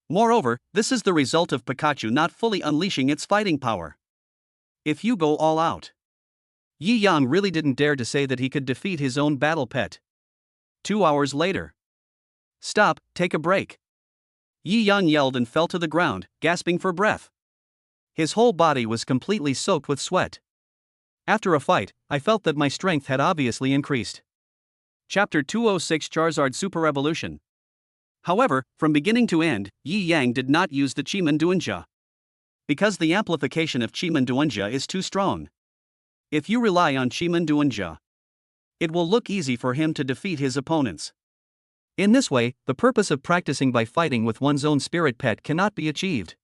Moreover, this is the result of Pikachu not fully unleashing its fighting power. If you go all out. Yi Yang really didn't dare to say that he could defeat his own battle pet. 2 hours later. Stop, take a break. Yi Yang yelled and fell to the ground, gasping for breath. His whole body was completely soaked with sweat. After a fight, I felt that my strength had obviously increased. Chapter 206 Charizard Super Evolution. However, from beginning to end, Yi Yang did not use the Chimanduanja. Because the amplification of Chimanduanja is too strong. If you rely on Chimanduanja, it will look easy for him to defeat his opponents. In this way, the purpose of practicing by fighting with one's own spirit pet cannot be achieved.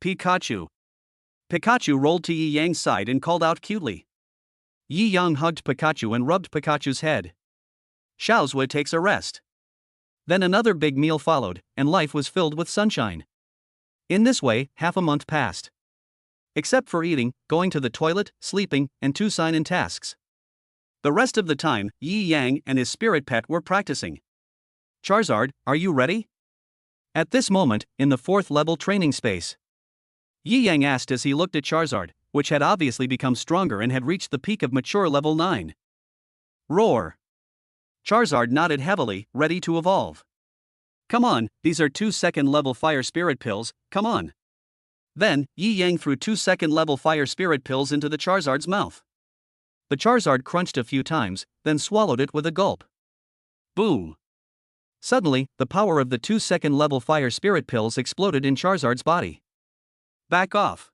Pikachu. Pikachu rolled to Yi Yang's side and called out cutely. Yi Yang hugged Pikachu and rubbed Pikachu's head. Xiaozui takes a rest. Then another big meal followed, and life was filled with sunshine. In this way, half a month passed. Except for eating, going to the toilet, sleeping, and 2 sign-in tasks. The rest of the time, Yi Yang and his spirit pet were practicing. Charizard, are you ready? At this moment, in the 4th level training space, Yi Yang asked as he looked at Charizard, which had obviously become stronger and had reached the peak of mature level 9. Roar. Charizard nodded heavily, ready to evolve. Come on, these are 2 second level fire spirit pills, come on. Then, Yi Yang threw 2 second level fire spirit pills into the Charizard's mouth. The Charizard crunched a few times, then swallowed it with a gulp. Boom. Suddenly, the power of the 2 second level fire spirit pills exploded in Charizard's body. Back off.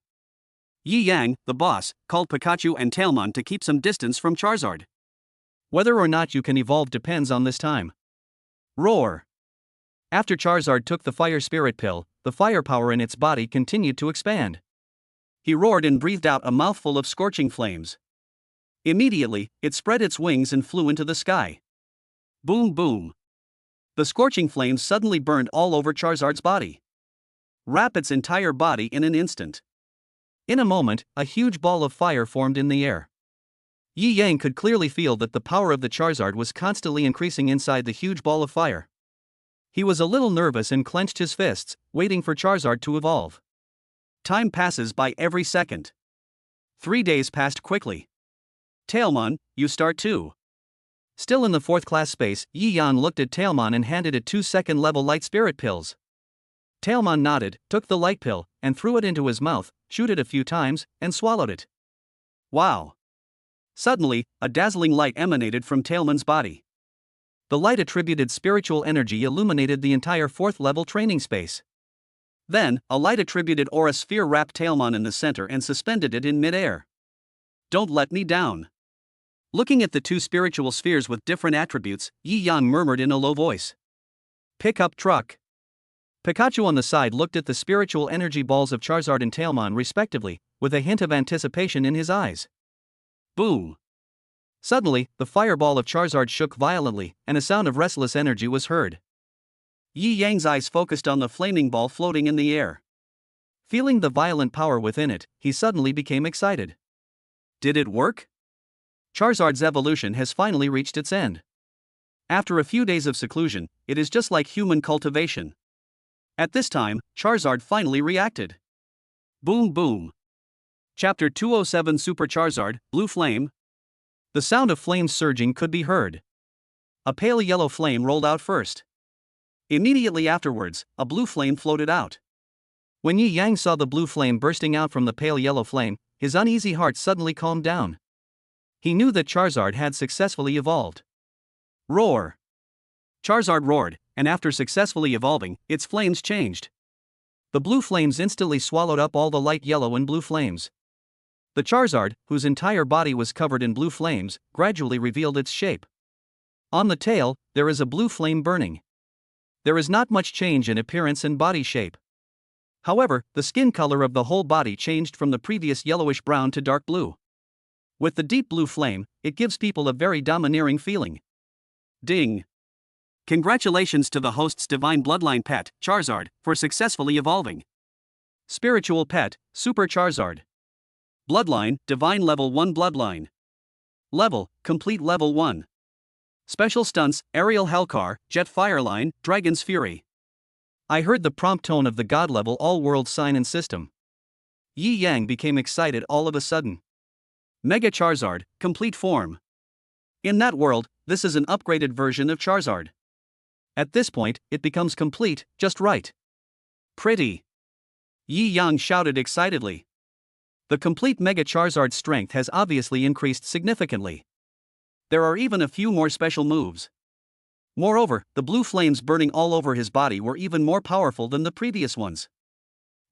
Yi Yang, the boss, called Pikachu and Tailmon to keep some distance from Charizard. Whether or not you can evolve depends on this time. Roar. After Charizard took the fire spirit pill, the firepower in its body continued to expand. He roared and breathed out a mouthful of scorching flames. Immediately, it spread its wings and flew into the sky. Boom boom. The scorching flames suddenly burned all over Charizard's body. Wrap its entire body in an instant. In a moment, a huge ball of fire formed in the air. Yi Yang could clearly feel that the power of the Charizard was constantly increasing inside the huge ball of fire. He was a little nervous and clenched his fists, waiting for Charizard to evolve. Time passes by every second. 3 days passed quickly. Tailmon, you start too. Still in the 4th class space, Yi Yang looked at Tailmon and handed it 2 second level light spirit pills. Tailmon nodded, took the light pill, and threw it into his mouth, chewed it a few times, and swallowed it. Wow. Suddenly, a dazzling light emanated from Tailmon's body. The light attributed spiritual energy illuminated the entire 4th level training space. Then, a light attributed aura sphere wrapped Tailmon in the center and suspended it in mid-air. Don't let me down. Looking at the 2 spiritual spheres with different attributes, Yi Yang murmured in a low voice. Pick up truck. Pikachu on the side looked at the spiritual energy balls of Charizard and Tailmon respectively, with a hint of anticipation in his eyes. Boom. Suddenly, the fireball of Charizard shook violently, and a sound of restless energy was heard. Yi Yang's eyes focused on the flaming ball floating in the air. Feeling the violent power within it, he suddenly became excited. Did it work? Charizard's evolution has finally reached its end. After a few days of seclusion, it is just like human cultivation. At this time, Charizard finally reacted. Boom boom. Chapter 207 Super Charizard, Blue Flame. The sound of flames surging could be heard. A pale yellow flame rolled out first. Immediately afterwards, a blue flame floated out. When Yi Yang saw the blue flame bursting out from the pale yellow flame, his uneasy heart suddenly calmed down. He knew that Charizard had successfully evolved. Roar! Charizard roared, and after successfully evolving, its flames changed. The blue flames instantly swallowed up all the light yellow and blue flames. The Charizard, whose entire body was covered in blue flames, gradually revealed its shape. On the tail, there is a blue flame burning. There is not much change in appearance and body shape. However, the skin color of the whole body changed from the previous yellowish brown to dark blue. With the deep blue flame, it gives people a very domineering feeling. Ding! Congratulations to the host's divine bloodline pet, Charizard, for successfully evolving. Spiritual pet, Super Charizard. Bloodline, Divine Level 1 Bloodline. Level, Complete Level 1. Special stunts, Aerial Hellcar, Jet Fireline, Dragon's Fury. I heard the prompt tone of the God-level all-world sign and system. Yi Yang became excited all of a sudden. Mega Charizard, Complete Form. In that world, this is an upgraded version of Charizard. At this point, it becomes complete, just right. Pretty! Yi Yang shouted excitedly. The complete Mega Charizard's strength has obviously increased significantly. There are even a few more special moves. Moreover, the blue flames burning all over his body were even more powerful than the previous ones.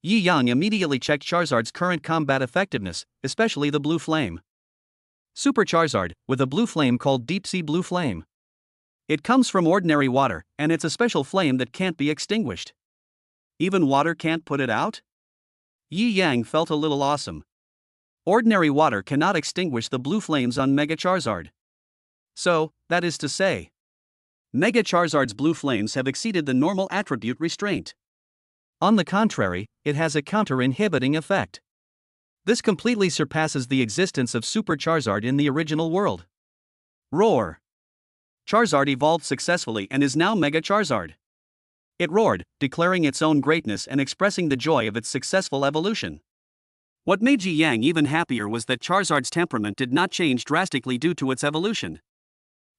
Yi Yang immediately checked Charizard's current combat effectiveness, especially the blue flame. Super Charizard, with a blue flame called Deep Sea Blue Flame. It comes from ordinary water, and it's a special flame that can't be extinguished. Even water can't put it out? Yi Yang felt a little awesome. Ordinary water cannot extinguish the blue flames on Mega Charizard. So, that is to say, Mega Charizard's blue flames have exceeded the normal attribute restraint. On the contrary, it has a counter-inhibiting effect. This completely surpasses the existence of Super Charizard in the original world. Roar! Charizard evolved successfully and is now Mega Charizard. It roared, declaring its own greatness and expressing the joy of its successful evolution. What made Yi Yang even happier was that Charizard's temperament did not change drastically due to its evolution.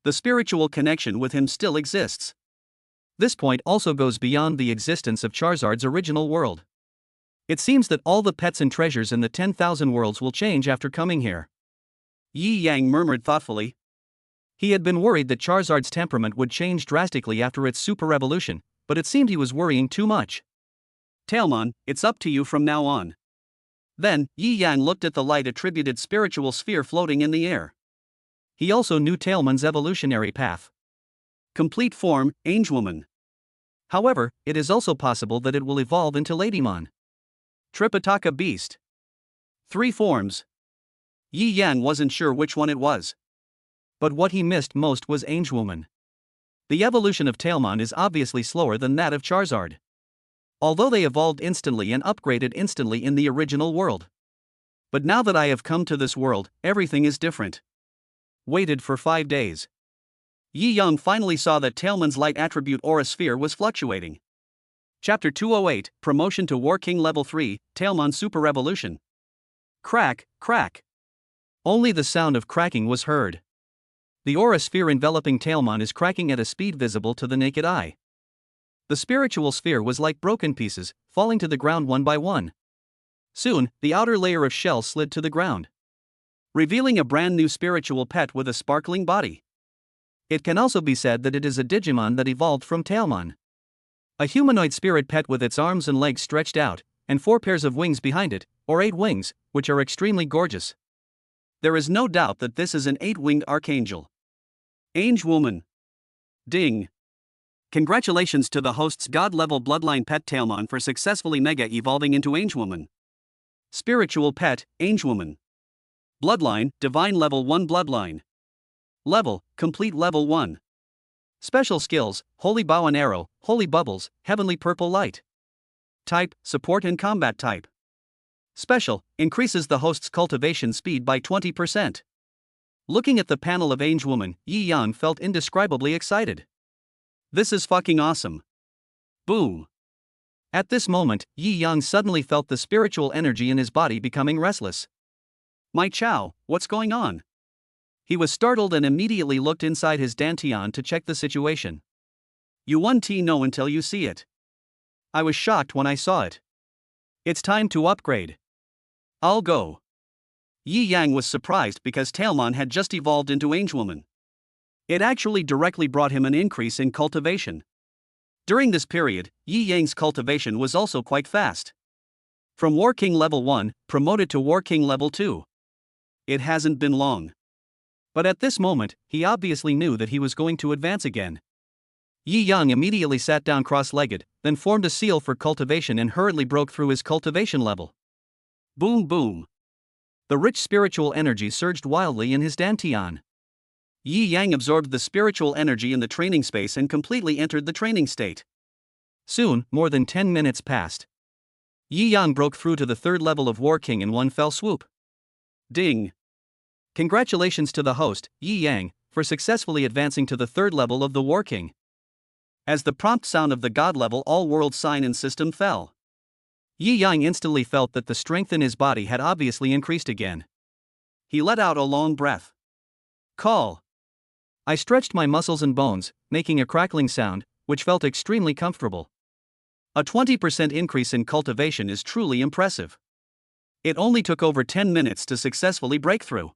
The spiritual connection with him still exists. This point also goes beyond the existence of Charizard's original world. It seems that all the pets and treasures in the 10,000 worlds will change after coming here. Yi Yang murmured thoughtfully. He had been worried that Charizard's temperament would change drastically after its super evolution, but it seemed he was worrying too much. Tailmon, it's up to you from now on. Then, Yi Yang looked at the light-attributed spiritual sphere floating in the air. He also knew Tailmon's evolutionary path. Complete form, Angewoman. However, it is also possible that it will evolve into Ladymon. Tripitaka Beast. 3 forms. Yi Yang wasn't sure which one it was. But what he missed most was Angewoman. The evolution of Tailmon is obviously slower than that of Charizard. Although they evolved instantly and upgraded instantly in the original world. But now that I have come to this world, everything is different. Waited for 5 days. Yi Yang finally saw that Tailmon's light attribute aura sphere was fluctuating. Chapter 208, Promotion to War King Level 3, Tailmon Super Evolution. Crack, crack. Only the sound of cracking was heard. The aura sphere enveloping Tailmon is cracking at a speed visible to the naked eye. The spiritual sphere was like broken pieces, falling to the ground one by one. Soon, the outer layer of shell slid to the ground, revealing a brand new spiritual pet with a sparkling body. It can also be said that it is a Digimon that evolved from Tailmon. A humanoid spirit pet with its arms and legs stretched out, and 4 pairs of wings behind it, or 8 wings, which are extremely gorgeous. There is no doubt that this is an 8-winged archangel. Angewoman. Ding. Congratulations to the host's god-level bloodline pet Tailmon for successfully mega evolving into Angewoman. Spiritual pet, Angewoman. Bloodline, Divine Level 1 Bloodline. Level, Complete Level 1. Special skills, Holy Bow and Arrow, Holy Bubbles, Heavenly Purple Light. Type, Support and Combat Type. Special, increases the host's cultivation speed by 20%. Looking at the panel of Angewoman, Yi Yang felt indescribably excited. This is fucking awesome. Boom. At this moment, Yi Yang suddenly felt the spiritual energy in his body becoming restless. My chow, what's going on? He was startled and immediately looked inside his dantian to check the situation. You won't know until you see it. I was shocked when I saw it. It's time to upgrade. I'll go. Yi Yang was surprised because Tailmon had just evolved into Angewoman. It actually directly brought him an increase in cultivation. During this period, Yi Yang's cultivation was also quite fast. From War King level 1, promoted to War King level 2. It hasn't been long. But at this moment, he obviously knew that he was going to advance again. Yi Yang immediately sat down cross-legged, then formed a seal for cultivation and hurriedly broke through his cultivation level. Boom boom. The rich spiritual energy surged wildly in his dantian. Yi Yang absorbed the spiritual energy in the training space and completely entered the training state. Soon, more than 10 minutes passed. Yi Yang broke through to the third level of War King in one fell swoop. Ding! Congratulations to the host, Yi Yang, for successfully advancing to the third level of the War King. As the prompt sound of the God level all-world sign and system fell, Yi Yang instantly felt that the strength in his body had obviously increased again. He let out a long breath. Call. I stretched my muscles and bones, making a crackling sound, which felt extremely comfortable. A 20% increase in cultivation is truly impressive. It only took over 10 minutes to successfully break through.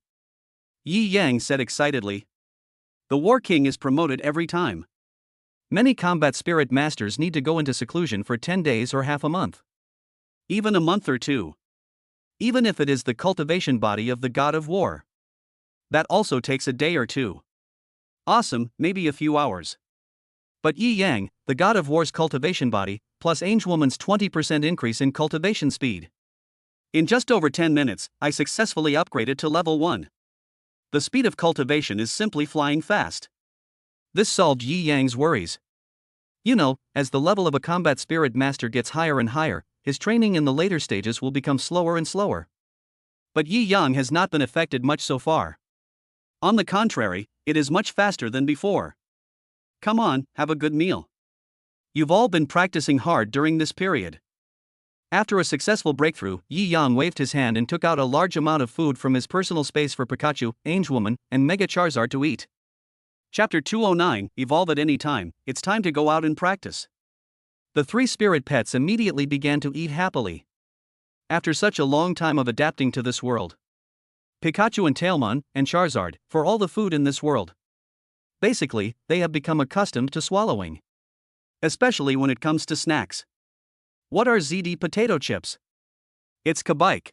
Yi Yang said excitedly. The War King is promoted every time. Many combat spirit masters need to go into seclusion for 10 days or half a month. Even a month or two. Even if it is the cultivation body of the God of War. That also takes a day or two. Awesome, maybe a few hours. But Yi Yang, the God of War's cultivation body, plus Angewoman's 20% increase in cultivation speed. In just over 10 minutes, I successfully upgraded to level 1. The speed of cultivation is simply flying fast. This solved Yi Yang's worries. You know, as the level of a combat spirit master gets higher and higher, his training in the later stages will become slower and slower. But Yi Yang has not been affected much so far. On the contrary, it is much faster than before. Come on, have a good meal. You've all been practicing hard during this period. After a successful breakthrough, Yi Yang waved his hand and took out a large amount of food from his personal space for Pikachu, Angewoman, and Mega Charizard to eat. Chapter 209, Evolve at any time, it's time to go out and practice. The three spirit pets immediately began to eat happily. After such a long time of adapting to this world. Pikachu and Tailmon, and Charizard, for all the food in this world. Basically, they have become accustomed to swallowing. Especially when it comes to snacks. What are ZD potato chips? It's kabike.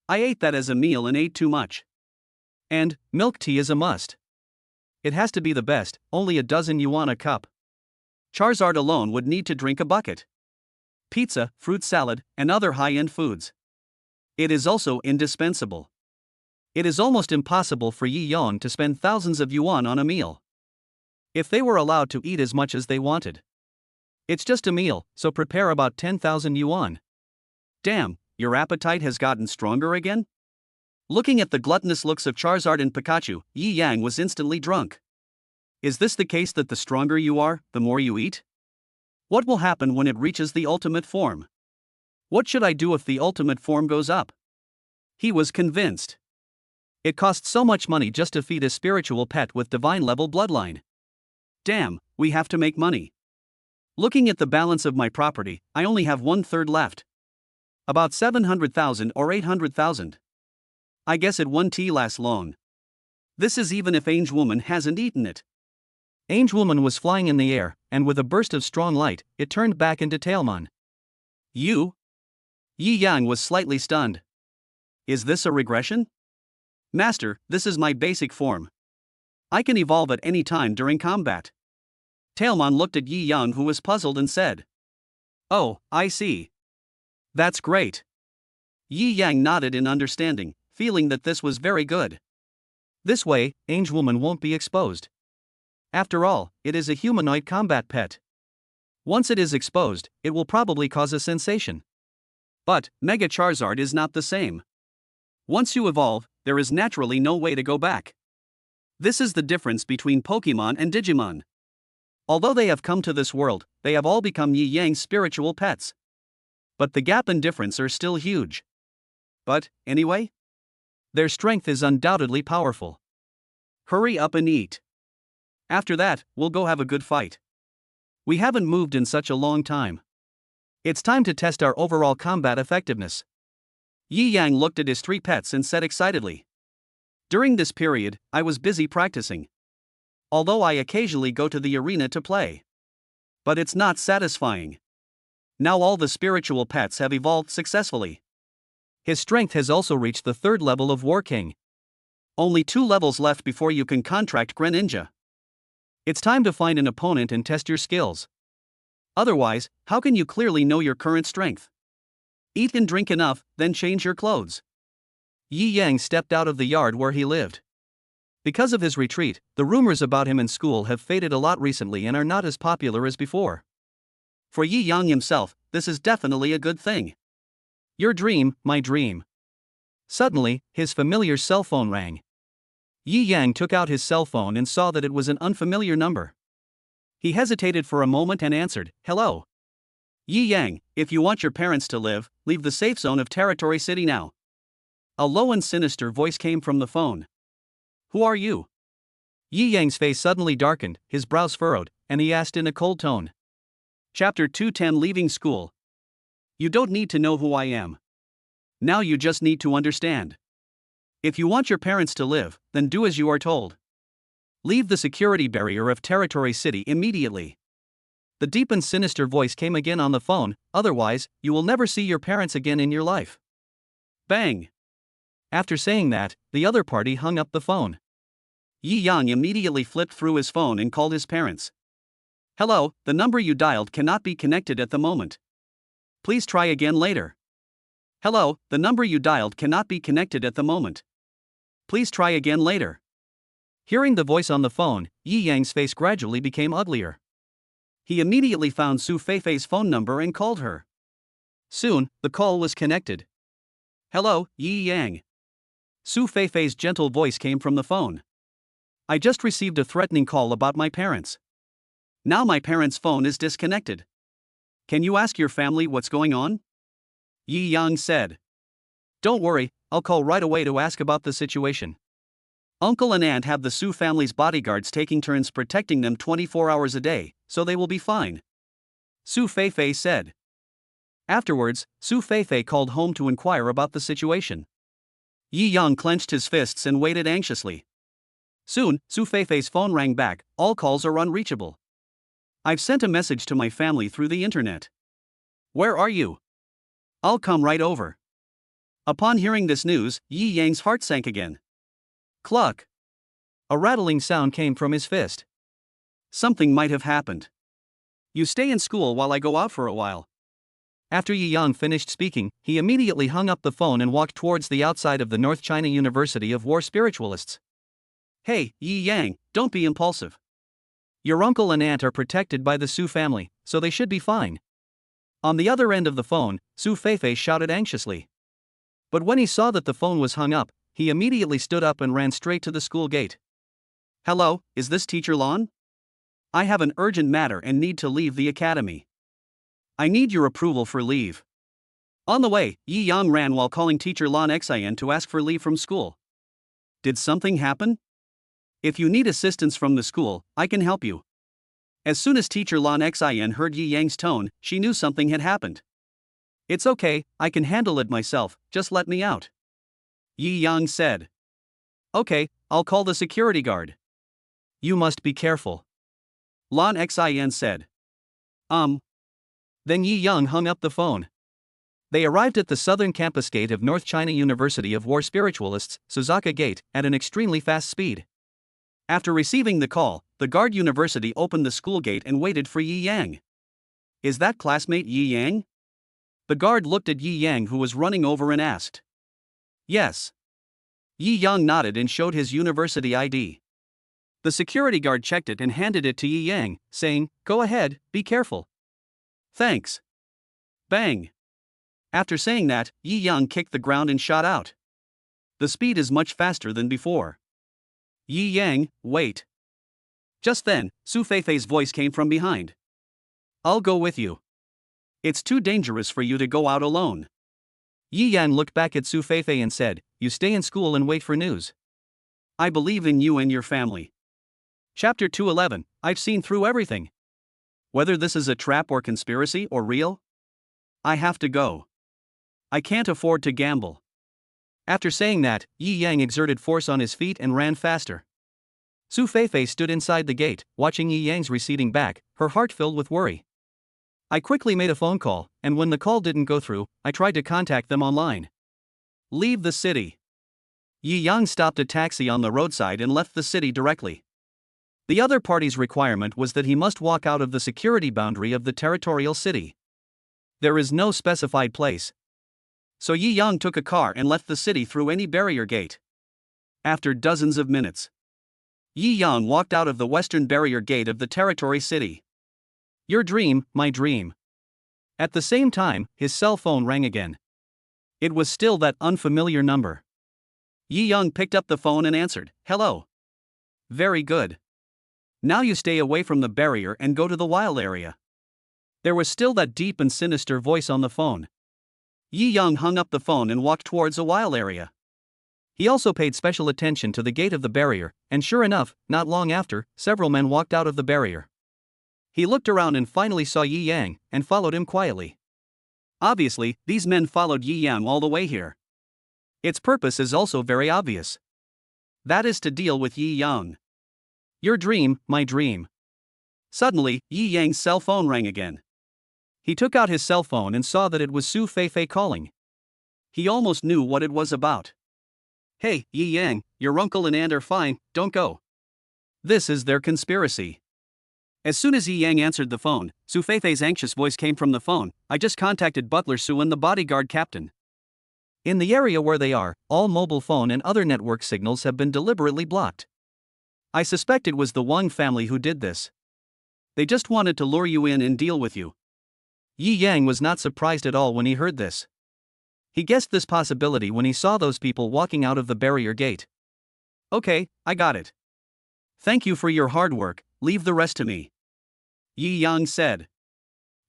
I ate that as a meal and ate too much. And, milk tea is a must. It has to be the best, only a dozen yuan a cup. Charizard alone would need to drink a bucket. Pizza, fruit salad, and other high-end foods. It is also indispensable. It is almost impossible for Yi Yang to spend thousands of yuan on a meal. If they were allowed to eat as much as they wanted. It's just a meal, so prepare about 10,000 yuan. Damn, your appetite has gotten stronger again? Looking at the gluttonous looks of Charizard and Pikachu, Yi Yang was instantly drunk. Is this the case that the stronger you are, the more you eat? What will happen when it reaches the ultimate form? What should I do if the ultimate form goes up? He was convinced. It costs so much money just to feed a spiritual pet with divine level bloodline. Damn, we have to make money. Looking at the balance of my property, I only have 1/3 left. About 700,000 or 800,000. I guess it won't last long. This is even if Angewoman hasn't eaten it. Angewoman was flying in the air, and with a burst of strong light, it turned back into Tailmon. You? Yi Yang was slightly stunned. Is this a regression? Master, this is my basic form. I can evolve at any time during combat. Tailmon looked at Yi Yang, who was puzzled, and said, Oh, I see. That's great. Yi Yang nodded in understanding, feeling that this was very good. This way, Angewoman won't be exposed. After all, it is a humanoid combat pet. Once it is exposed, it will probably cause a sensation. But, Mega Charizard is not the same. Once you evolve, there is naturally no way to go back. This is the difference between Pokemon and Digimon. Although they have come to this world, they have all become Yi Yang's spiritual pets. But the gap and difference are still huge. But, anyway? Their strength is undoubtedly powerful. Hurry up and eat. After that, we'll go have a good fight. We haven't moved in such a long time. It's time to test our overall combat effectiveness. Yi Yang looked at his three pets and said excitedly. During this period, I was busy practicing. although I occasionally go to the arena to play. But it's not satisfying. Now all the spiritual pets have evolved successfully. His strength has also reached the 3rd level of War King. Only 2 levels left before you can contract Greninja. It's time to find an opponent and test your skills. Otherwise, how can you clearly know your current strength? Eat and drink enough, then change your clothes. Yi Yang stepped out of the yard where he lived. Because of his retreat, the rumors about him in school have faded a lot recently and are not as popular as before. For Yi Yang himself, this is definitely a good thing. Your dream, my dream. Suddenly, his familiar cell phone rang. Yi Yang took out his cell phone and saw that it was an unfamiliar number. He hesitated for a moment and answered, "Hello. Yi Yang, if you want your parents to live, leave the safe zone of Territory City now." A low and sinister voice came from the phone. "Who are you?" Yi Yang's face suddenly darkened, his brows furrowed, and he asked in a cold tone. Chapter 210 Leaving School. You don't need to know who I am. Now you just need to understand. If you want your parents to live, then do as you are told. Leave the security barrier of Territory City immediately. The deep and sinister voice came again on the phone, otherwise, you will never see your parents again in your life. Bang! After saying that, the other party hung up the phone. Yi Yang immediately flipped through his phone and called his parents. "Hello, the number you dialed cannot be connected at the moment. Please try again later." "Hello, the number you dialed cannot be connected at the moment. Please try again later." Hearing the voice on the phone, Yi Yang's face gradually became uglier. He immediately found Su Feifei's phone number and called her. Soon, the call was connected. "Hello, Yi Yang." Su Feifei's gentle voice came from the phone. "I just received a threatening call about my parents. Now my parents' phone is disconnected. Can you ask your family what's going on?" Yi Yang said. "Don't worry, I'll call right away to ask about the situation. Uncle and aunt have the Su family's bodyguards taking turns protecting them 24 hours a day, so they will be fine," Su Feifei said. Afterwards, Su Feifei called home to inquire about the situation. Yi Yang clenched his fists and waited anxiously. Soon, Su Feifei's phone rang back. "All calls are unreachable. I've sent a message to my family through the internet. Where are you? I'll come right over." Upon hearing this news, Yi Yang's heart sank again. Cluck! A rattling sound came from his fist. Something might have happened. "You stay in school while I go out for a while." After Yi Yang finished speaking, he immediately hung up the phone and walked towards the outside of the North China University of War Spiritualists. "Hey, Yi Yang, don't be impulsive. Your uncle and aunt are protected by the Su family, so they should be fine." On the other end of the phone, Su Feifei shouted anxiously. But when he saw that the phone was hung up, he immediately stood up and ran straight to the school gate. "Hello, is this Teacher Lan? I have an urgent matter and need to leave the academy. I need your approval for leave." On the way, Yi Yang ran while calling Teacher Lan Xian to ask for leave from school. "Did something happen? If you need assistance from the school, I can help you." As soon as Teacher Lan Xian heard Yi Yang's tone, she knew something had happened. "It's okay, I can handle it myself, just let me out," Yi Yang said. "Okay, I'll call the security guard." "You must be careful," Lan Xian said. Then Yi Yang hung up the phone. They arrived at the southern campus gate of North China University of War Spiritualists, Suzaka Gate, at an extremely fast speed. After receiving the call, the guard university opened the school gate and waited for Yi Yang. "Is that classmate Yi Yang?" The guard looked at Yi Yang, who was running over, and asked. "Yes." Yi Yang nodded and showed his university ID. The security guard checked it and handed it to Yi Yang, saying, "Go ahead, be careful." "Thanks." Bang! After saying that, Yi Yang kicked the ground and shot out. The speed is much faster than before. "Yi Yang, wait." Just then, Su Feifei's voice came from behind. "I'll go with you. It's too dangerous for you to go out alone." Yi Yang looked back at Su Feifei and said, "You stay in school and wait for news." "I believe in you and your family." Chapter 211, I've seen through everything. Whether this is a trap or conspiracy or real, I have to go. I can't afford to gamble. After saying that, Yi Yang exerted force on his feet and ran faster. Su Feifei stood inside the gate, watching Yi Yang's receding back, her heart filled with worry. I quickly made a phone call, and when the call didn't go through, I tried to contact them online. Leave the city. Yi Yang stopped a taxi on the roadside and left the city directly. The other party's requirement was that he must walk out of the security boundary of the territorial city. There is no specified place. So Yi Yang took a car and left the city through any barrier gate. After dozens of minutes, Yi Yang walked out of the western barrier gate of the territory city. Your dream, my dream. At the same time, his cell phone rang again. It was still that unfamiliar number. Yi Yang picked up the phone and answered, "Hello." "Very good. Now you stay away from the barrier and go to the wild area." There was still that deep and sinister voice on the phone. Yi Yang hung up the phone and walked towards a wild area. He also paid special attention to the gate of the barrier, and sure enough, not long after, several men walked out of the barrier. He looked around and finally saw Yi Yang, and followed him quietly. Obviously, these men followed Yi Yang all the way here. Its purpose is also very obvious. That is to deal with Yi Yang. Your dream, my dream. Suddenly, Yi Yang's cell phone rang again. He took out his cell phone and saw that it was Su Feifei calling. He almost knew what it was about. "Hey, Yi Yang, your uncle and aunt are fine, don't go." This is their conspiracy. As soon as Yi Yang answered the phone, Su Feifei's anxious voice came from the phone. "I just contacted Butler Su and the bodyguard captain. In the area where they are, all mobile phone and other network signals have been deliberately blocked. I suspect it was the Wang family who did this. They just wanted to lure you in and deal with you." Yi Yang was not surprised at all when he heard this. He guessed this possibility when he saw those people walking out of the barrier gate. "Okay, I got it. Thank you for your hard work, leave the rest to me," Yi Yang said.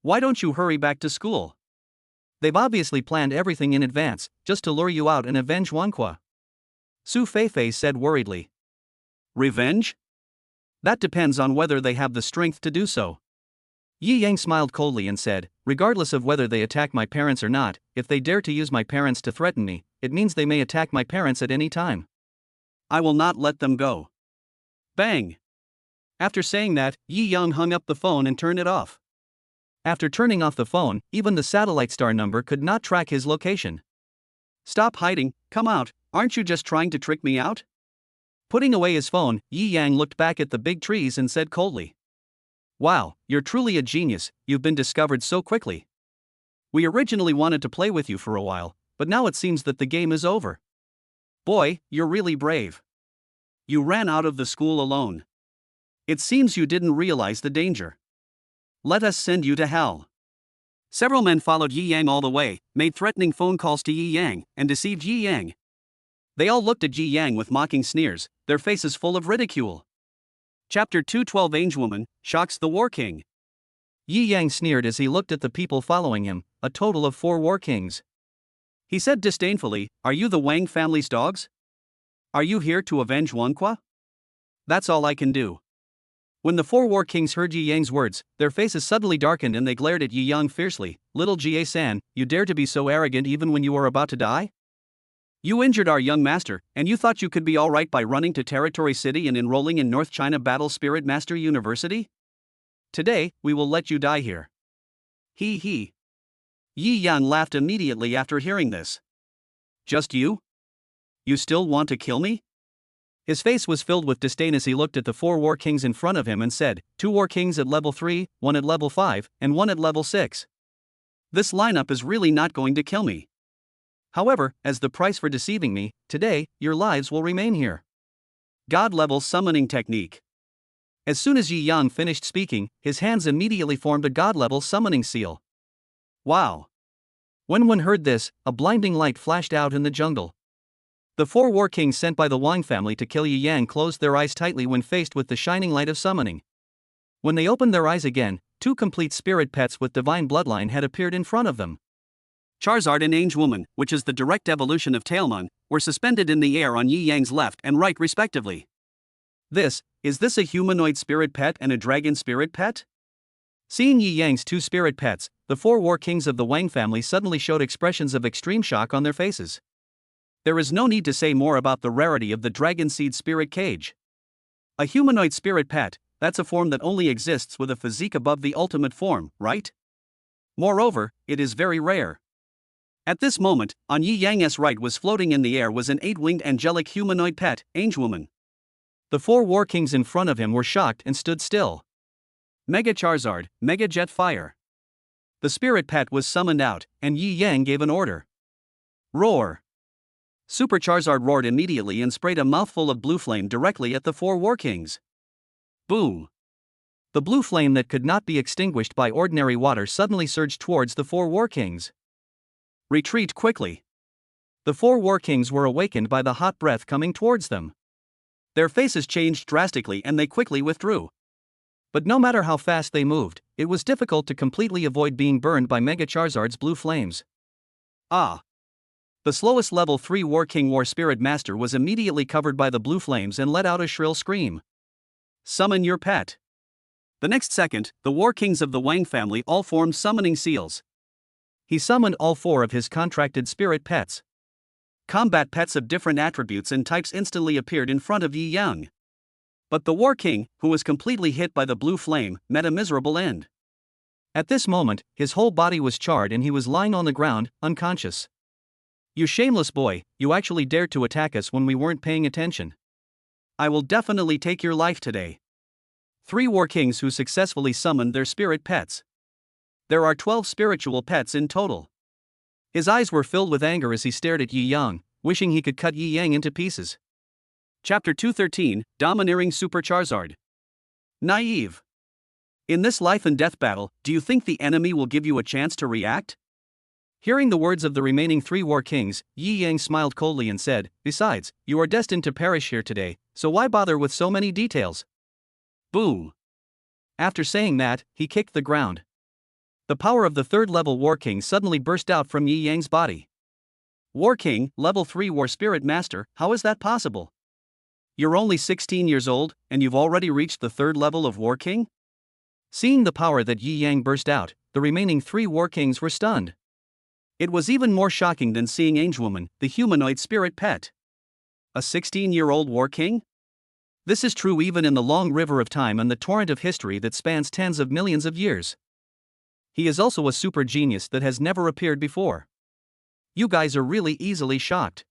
"Why don't you hurry back to school? They've obviously planned everything in advance, just to lure you out and avenge Wanqua," Su Feifei said worriedly. "Revenge? That depends on whether they have the strength to do so." Yi Yang smiled coldly and said, "Regardless of whether they attack my parents or not, if they dare to use my parents to threaten me, it means they may attack my parents at any time. I will not let them go." Bang! After saying that, Yi Yang hung up the phone and turned it off. After turning off the phone, even the satellite star number could not track his location. "Stop hiding, come out, aren't you just trying to trick me out?" Putting away his phone, Yi Yang looked back at the big trees and said coldly, "Wow, you're truly a genius, you've been discovered so quickly. We originally wanted to play with you for a while, but now it seems that the game is over. Boy, you're really brave. You ran out of the school alone. It seems you didn't realize the danger. Let us send you to hell." Several men followed Yi Yang all the way, made threatening phone calls to Yi Yang, and deceived Yi Yang. They all looked at Yi Yang with mocking sneers, their faces full of ridicule. Chapter 212 Angewoman shocks the War King. Yi Yang sneered as he looked at the people following him, a total of 4 War Kings. He said disdainfully, "Are you the Wang family's dogs? Are you here to avenge Wanqua? That's all I can do." When the 4 War Kings heard Yi Yang's words, their faces suddenly darkened and they glared at Yi Yang fiercely. "Little Jie-san, you dare to be so arrogant even when you are about to die? You injured our young master, and you thought you could be alright by running to Territory City and enrolling in North China Battle Spirit Master University? Today, we will let you die here." He. Yi Yang laughed immediately after hearing this. "Just you? You still want to kill me?" His face was filled with disdain as he looked at the 4 War Kings in front of him and said, 2 War Kings at level 3, 1 at level 5, and 1 at level 6. This lineup is really not going to kill me. However, as the price for deceiving me, today, your lives will remain here. God-level summoning technique. As soon as Yi Yang finished speaking, his hands immediately formed a God-level summoning seal. Wow! When one heard this, a blinding light flashed out in the jungle. The 4 War Kings sent by the Wang family to kill Yi Yang closed their eyes tightly when faced with the shining light of summoning. When they opened their eyes again, 2 complete spirit pets with divine bloodline had appeared in front of them. Charizard and Angewoman, which is the direct evolution of Tailmon, were suspended in the air on Yi Yang's left and right respectively. Is this a humanoid spirit pet and a dragon spirit pet? Seeing Yi Yang's 2 spirit pets, the 4 War Kings of the Wang family suddenly showed expressions of extreme shock on their faces. There is no need to say more about the rarity of the Dragon Seed Spirit Cage. A humanoid spirit pet, that's a form that only exists with a physique above the ultimate form, right? Moreover, it is very rare. At this moment, on Yi Yang's right was floating in the air was an 8-winged angelic humanoid pet, Angewoman. The 4 war kings in front of him were shocked and stood still. Mega Charizard, Mega Jet Fire. The spirit pet was summoned out, and Yi Yang gave an order. Roar. Super Charizard roared immediately and sprayed a mouthful of blue flame directly at the 4 war kings. Boom. The blue flame that could not be extinguished by ordinary water suddenly surged towards the 4 war kings. Retreat quickly. The 4 war kings were awakened by the hot breath coming towards them. Their faces changed drastically and they quickly withdrew. But no matter how fast they moved, it was difficult to completely avoid being burned by Mega Charizard's blue flames. Ah! The slowest level 3 War King War Spirit Master was immediately covered by the blue flames and let out a shrill scream. Summon your pet. The next second, the War Kings of the Wang family all formed summoning seals. He summoned all 4 of his contracted spirit pets. Combat pets of different attributes and types instantly appeared in front of Yi Yang. But the War King, who was completely hit by the blue flame, met a miserable end. At this moment, his whole body was charred and he was lying on the ground, unconscious. You shameless boy, you actually dared to attack us when we weren't paying attention. I will definitely take your life today. 3 War Kings who successfully summoned their spirit pets. There are 12 spiritual pets in total. His eyes were filled with anger as he stared at Yi Yang, wishing he could cut Yi Yang into pieces. Chapter 213, Domineering Super Charizard. Naive. In this life and death battle, do you think the enemy will give you a chance to react? Hearing the words of the remaining 3 War Kings, Yi Yang smiled coldly and said, besides, you are destined to perish here today, so why bother with so many details? Boom. After saying that, he kicked the ground. The power of the 3rd level War King suddenly burst out from Yi Yang's body. War King, level 3 War Spirit Master, how is that possible? You're only 16 years old, and you've already reached the 3rd level of War King? Seeing the power that Yi Yang burst out, the remaining 3 War Kings were stunned. It was even more shocking than seeing Angewoman, the humanoid spirit pet. A 16-year-old War King? This is true even in the long river of time and the torrent of history that spans tens of millions of years. He is also a super genius that has never appeared before. You guys are really easily shocked.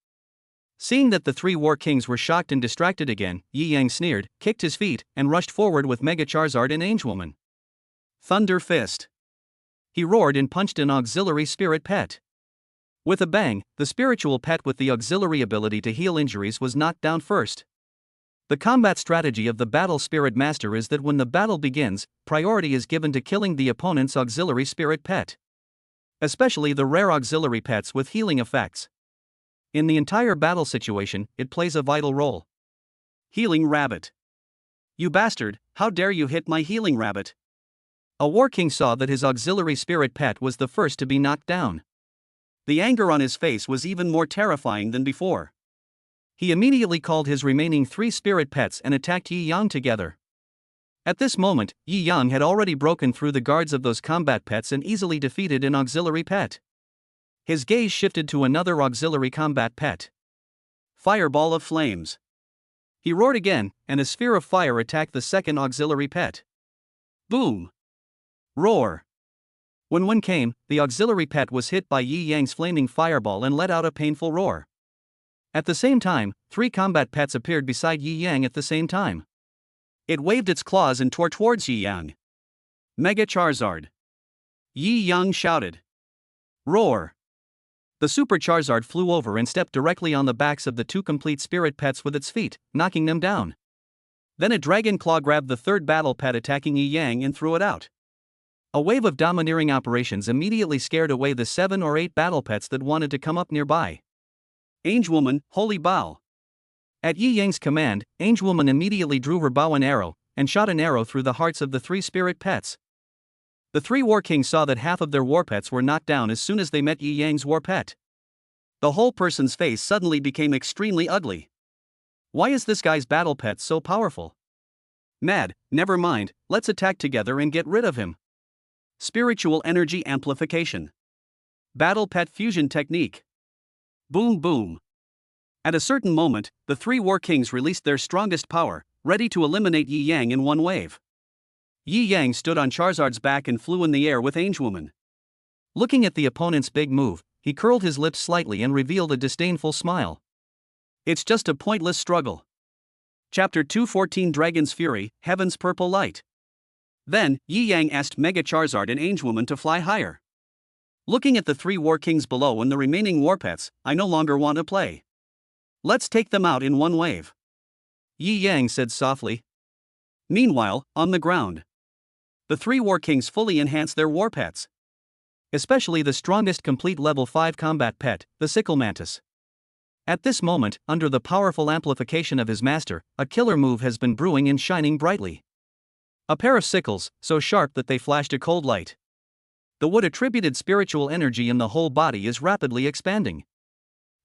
Seeing that the 3 War Kings were shocked and distracted again, Yi Yang sneered, kicked his feet, and rushed forward with Mega Charizard and Angewoman. Thunder Fist. He roared and punched an auxiliary spirit pet. With a bang, the spiritual pet with the auxiliary ability to heal injuries was knocked down first. The combat strategy of the Battle Spirit Master is that when the battle begins, priority is given to killing the opponent's auxiliary spirit pet. Especially the rare auxiliary pets with healing effects. In the entire battle situation, it plays a vital role. Healing Rabbit. You bastard, how dare you hit my healing rabbit? A War King saw that his auxiliary spirit pet was the first to be knocked down. The anger on his face was even more terrifying than before. He immediately called his remaining 3 spirit pets and attacked Yi Yang together. At this moment, Yi Yang had already broken through the guards of those combat pets and easily defeated an auxiliary pet. His gaze shifted to another auxiliary combat pet. Fireball of Flames. He roared again, and a sphere of fire attacked the second auxiliary pet. Boom. Roar. When one came, the auxiliary pet was hit by Yi Yang's flaming fireball and let out a painful roar. At the same time, 3 combat pets appeared beside Yi Yang at the same time. It waved its claws and tore towards Yi Yang. Mega Charizard. Yi Yang shouted. Roar. The Super Charizard flew over and stepped directly on the backs of the 2 complete spirit pets with its feet, knocking them down. Then a Dragon Claw grabbed the 3rd battle pet attacking Yi Yang and threw it out. A wave of domineering operations immediately scared away the 7 or 8 battle pets that wanted to come up nearby. Angewoman, Holy Bow. At Yi Yang's command, Angewoman immediately drew her bow and arrow, and shot an arrow through the hearts of the 3 spirit pets. The 3 War Kings saw that half of their war pets were knocked down as soon as they met Yi Yang's war pet. The whole person's face suddenly became extremely ugly. Why is this guy's battle pet so powerful? Mad, never mind, let's attack together and get rid of him. Spiritual Energy Amplification. Battle Pet Fusion Technique. Boom boom. At a certain moment, the 3 War Kings released their strongest power, ready to eliminate Yi Yang in one wave. Yi Yang stood on Charizard's back and flew in the air with Angewoman. Looking at the opponent's big move, he curled his lips slightly and revealed a disdainful smile. It's just a pointless struggle. Chapter 214 Dragon's Fury, Heaven's Purple Light. Then, Yi Yang asked Mega Charizard and Angewoman to fly higher. Looking at the 3 War Kings below and the remaining War Pets, I no longer want to play. Let's take them out in one wave. Yi Yang said softly. Meanwhile, on the ground, the 3 War Kings fully enhanced their War Pets. Especially the strongest complete level 5 combat pet, the Sickle Mantis. At this moment, under the powerful amplification of his master, a killer move has been brewing and shining brightly. A pair of sickles, so sharp that they flashed a cold light. The wood-attributed spiritual energy in the whole body is rapidly expanding.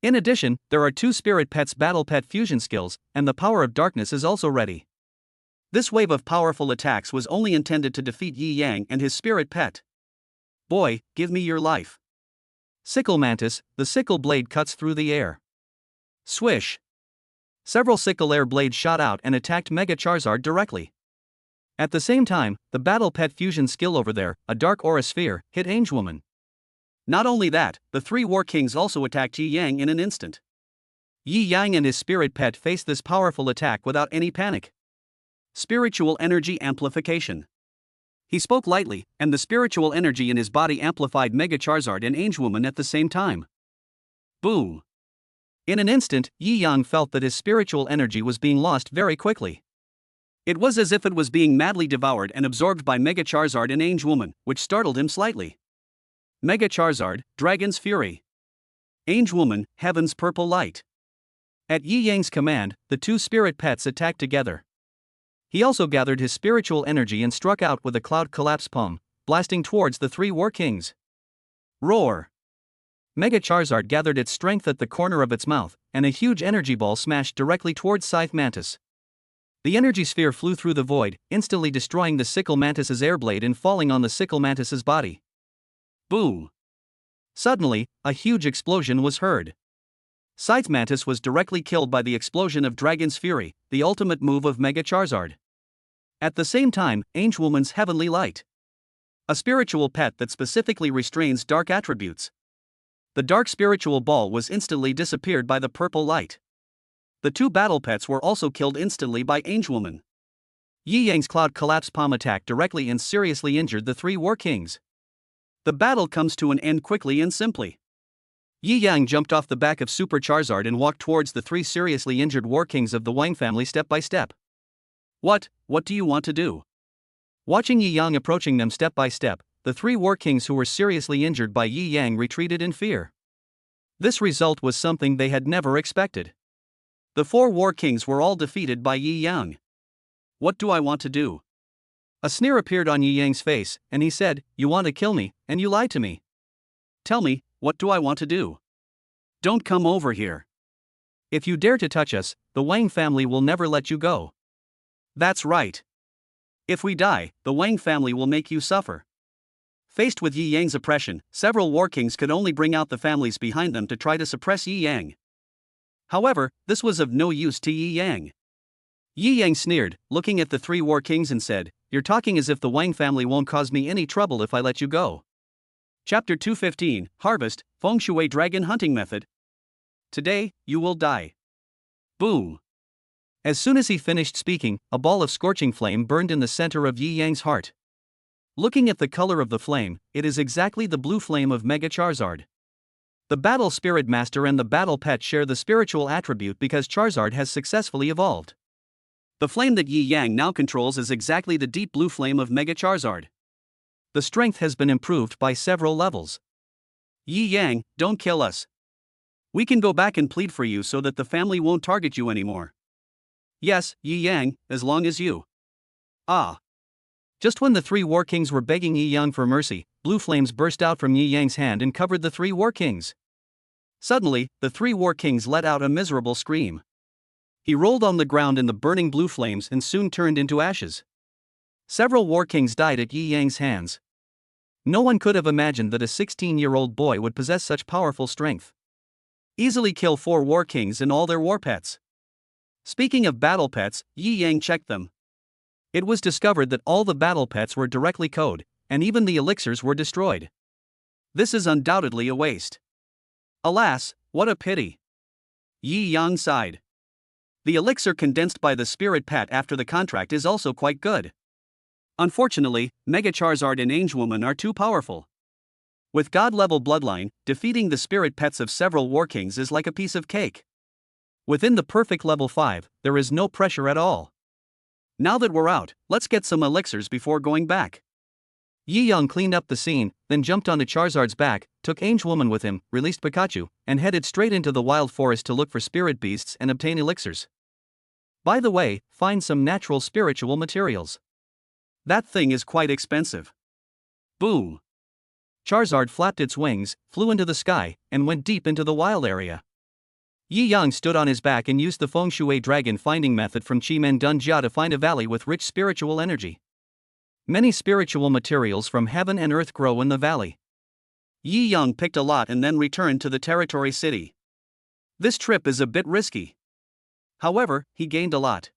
In addition, there are 2 Spirit Pet's Battle Pet fusion skills, and the power of darkness is also ready. This wave of powerful attacks was only intended to defeat Yi Yang and his Spirit Pet. Boy, give me your life. Sickle Mantis, the sickle blade cuts through the air. Swish. Several sickle air blades shot out and attacked Mega Charizard directly. At the same time, the Battle Pet fusion skill over there, a dark aura sphere, hit Angewoman. Not only that, the 3 War Kings also attacked Yi Yang in an instant. Yi Yang and his Spirit Pet faced this powerful attack without any panic. Spiritual energy amplification. He spoke lightly, and the spiritual energy in his body amplified Mega Charizard and Angewoman at the same time. Boom. In an instant, Yi Yang felt that his spiritual energy was being lost very quickly. It was as if it was being madly devoured and absorbed by Mega Charizard and Angewoman, which startled him slightly. Mega Charizard, Dragon's Fury. Angewoman, Heaven's Purple Light. At Yi Yang's command, the 2 Spirit Pets attacked together. He also gathered his spiritual energy and struck out with a Cloud Collapse Palm, blasting towards the 3 War Kings. Roar. Mega Charizard gathered its strength at the corner of its mouth, and a huge energy ball smashed directly towards Scythe Mantis. The energy sphere flew through the void, instantly destroying the Sickle Mantis's airblade and falling on the Sickle Mantis's body. Boom. Suddenly, a huge explosion was heard. Scythe Mantis was directly killed by the explosion of Dragon's Fury, the ultimate move of Mega Charizard. At the same time, Angewoman's Heavenly Light. A spiritual pet that specifically restrains dark attributes. The dark spiritual ball was instantly disappeared by the purple light. The 2 battle pets were also killed instantly by Angewoman. Yi Yang's Cloud Collapse Palm attack directly and seriously injured the 3 War Kings. The battle comes to an end quickly and simply. Yi Yang jumped off the back of Super Charizard and walked towards the 3 seriously injured War Kings of the Wang family step by step. What do you want to do? Watching Yi Yang approaching them step by step, the 3 War Kings who were seriously injured by Yi Yang retreated in fear. This result was something they had never expected. The 4 War Kings were all defeated by Yi Yang. What do I want to do? A sneer appeared on Yi Yang's face, and he said, "You want to kill me, and you lied to me. Tell me, what do I want to do? Don't come over here. If you dare to touch us, the Wang family will never let you go." That's right. If we die, the Wang family will make you suffer. Faced with Yi Yang's oppression, several War Kings could only bring out the families behind them to try to suppress Yi Yang. However, this was of no use to Yi Yang. Yi Yang sneered, looking at the 3 War Kings and said, "You're talking as if the Wang family won't cause me any trouble if I let you go." Chapter 215, Harvest, Feng Shui Dragon Hunting Method. Today, you will die. Boom. As soon as he finished speaking, a ball of scorching flame burned in the center of Yi Yang's heart. Looking at the color of the flame, it is exactly the blue flame of Mega Charizard. The Battle Spirit Master and the Battle Pet share the spiritual attribute because Charizard has successfully evolved. The flame that Yi Yang now controls is exactly the deep blue flame of Mega Charizard. The strength has been improved by several levels. Yi Yang, don't kill us. We can go back and plead for you so that the family won't target you anymore. Yes, Yi Yang, as long as you. Ah. Just when the 3 War Kings were begging Yi Yang for mercy, blue flames burst out from Yi Yang's hand and covered the 3 War Kings. Suddenly, the 3 War Kings let out a miserable scream. He rolled on the ground in the burning blue flames and soon turned into ashes. Several War Kings died at Yi Yang's hands. No one could have imagined that a 16-year-old boy would possess such powerful strength. Easily kill 4 War Kings and all their war pets. Speaking of battle pets, Yi Yang checked them. It was discovered that all the battle pets were directly code, and even the elixirs were destroyed. This is undoubtedly a waste. Alas, what a pity. Yi Yang sighed. The elixir condensed by the spirit pet after the contract is also quite good. Unfortunately, Mega Charizard and Angewoman are too powerful. With God-level bloodline, defeating the spirit pets of several War Kings is like a piece of cake. Within the perfect level 5, there is no pressure at all. Now that we're out, let's get some elixirs before going back. Yi Yang cleaned up the scene, then jumped onto Charizard's back, took Angewoman with him, released Pikachu, and headed straight into the wild forest to look for spirit beasts and obtain elixirs. By the way, find some natural spiritual materials. That thing is quite expensive. Boom! Charizard flapped its wings, flew into the sky, and went deep into the wild area. Yi Yang stood on his back and used the Feng Shui dragon finding method from Chimen Dunjia to find a valley with rich spiritual energy. Many spiritual materials from heaven and earth grow in the valley. Yi Yang picked a lot and then returned to the territory city. This trip is a bit risky. However, he gained a lot.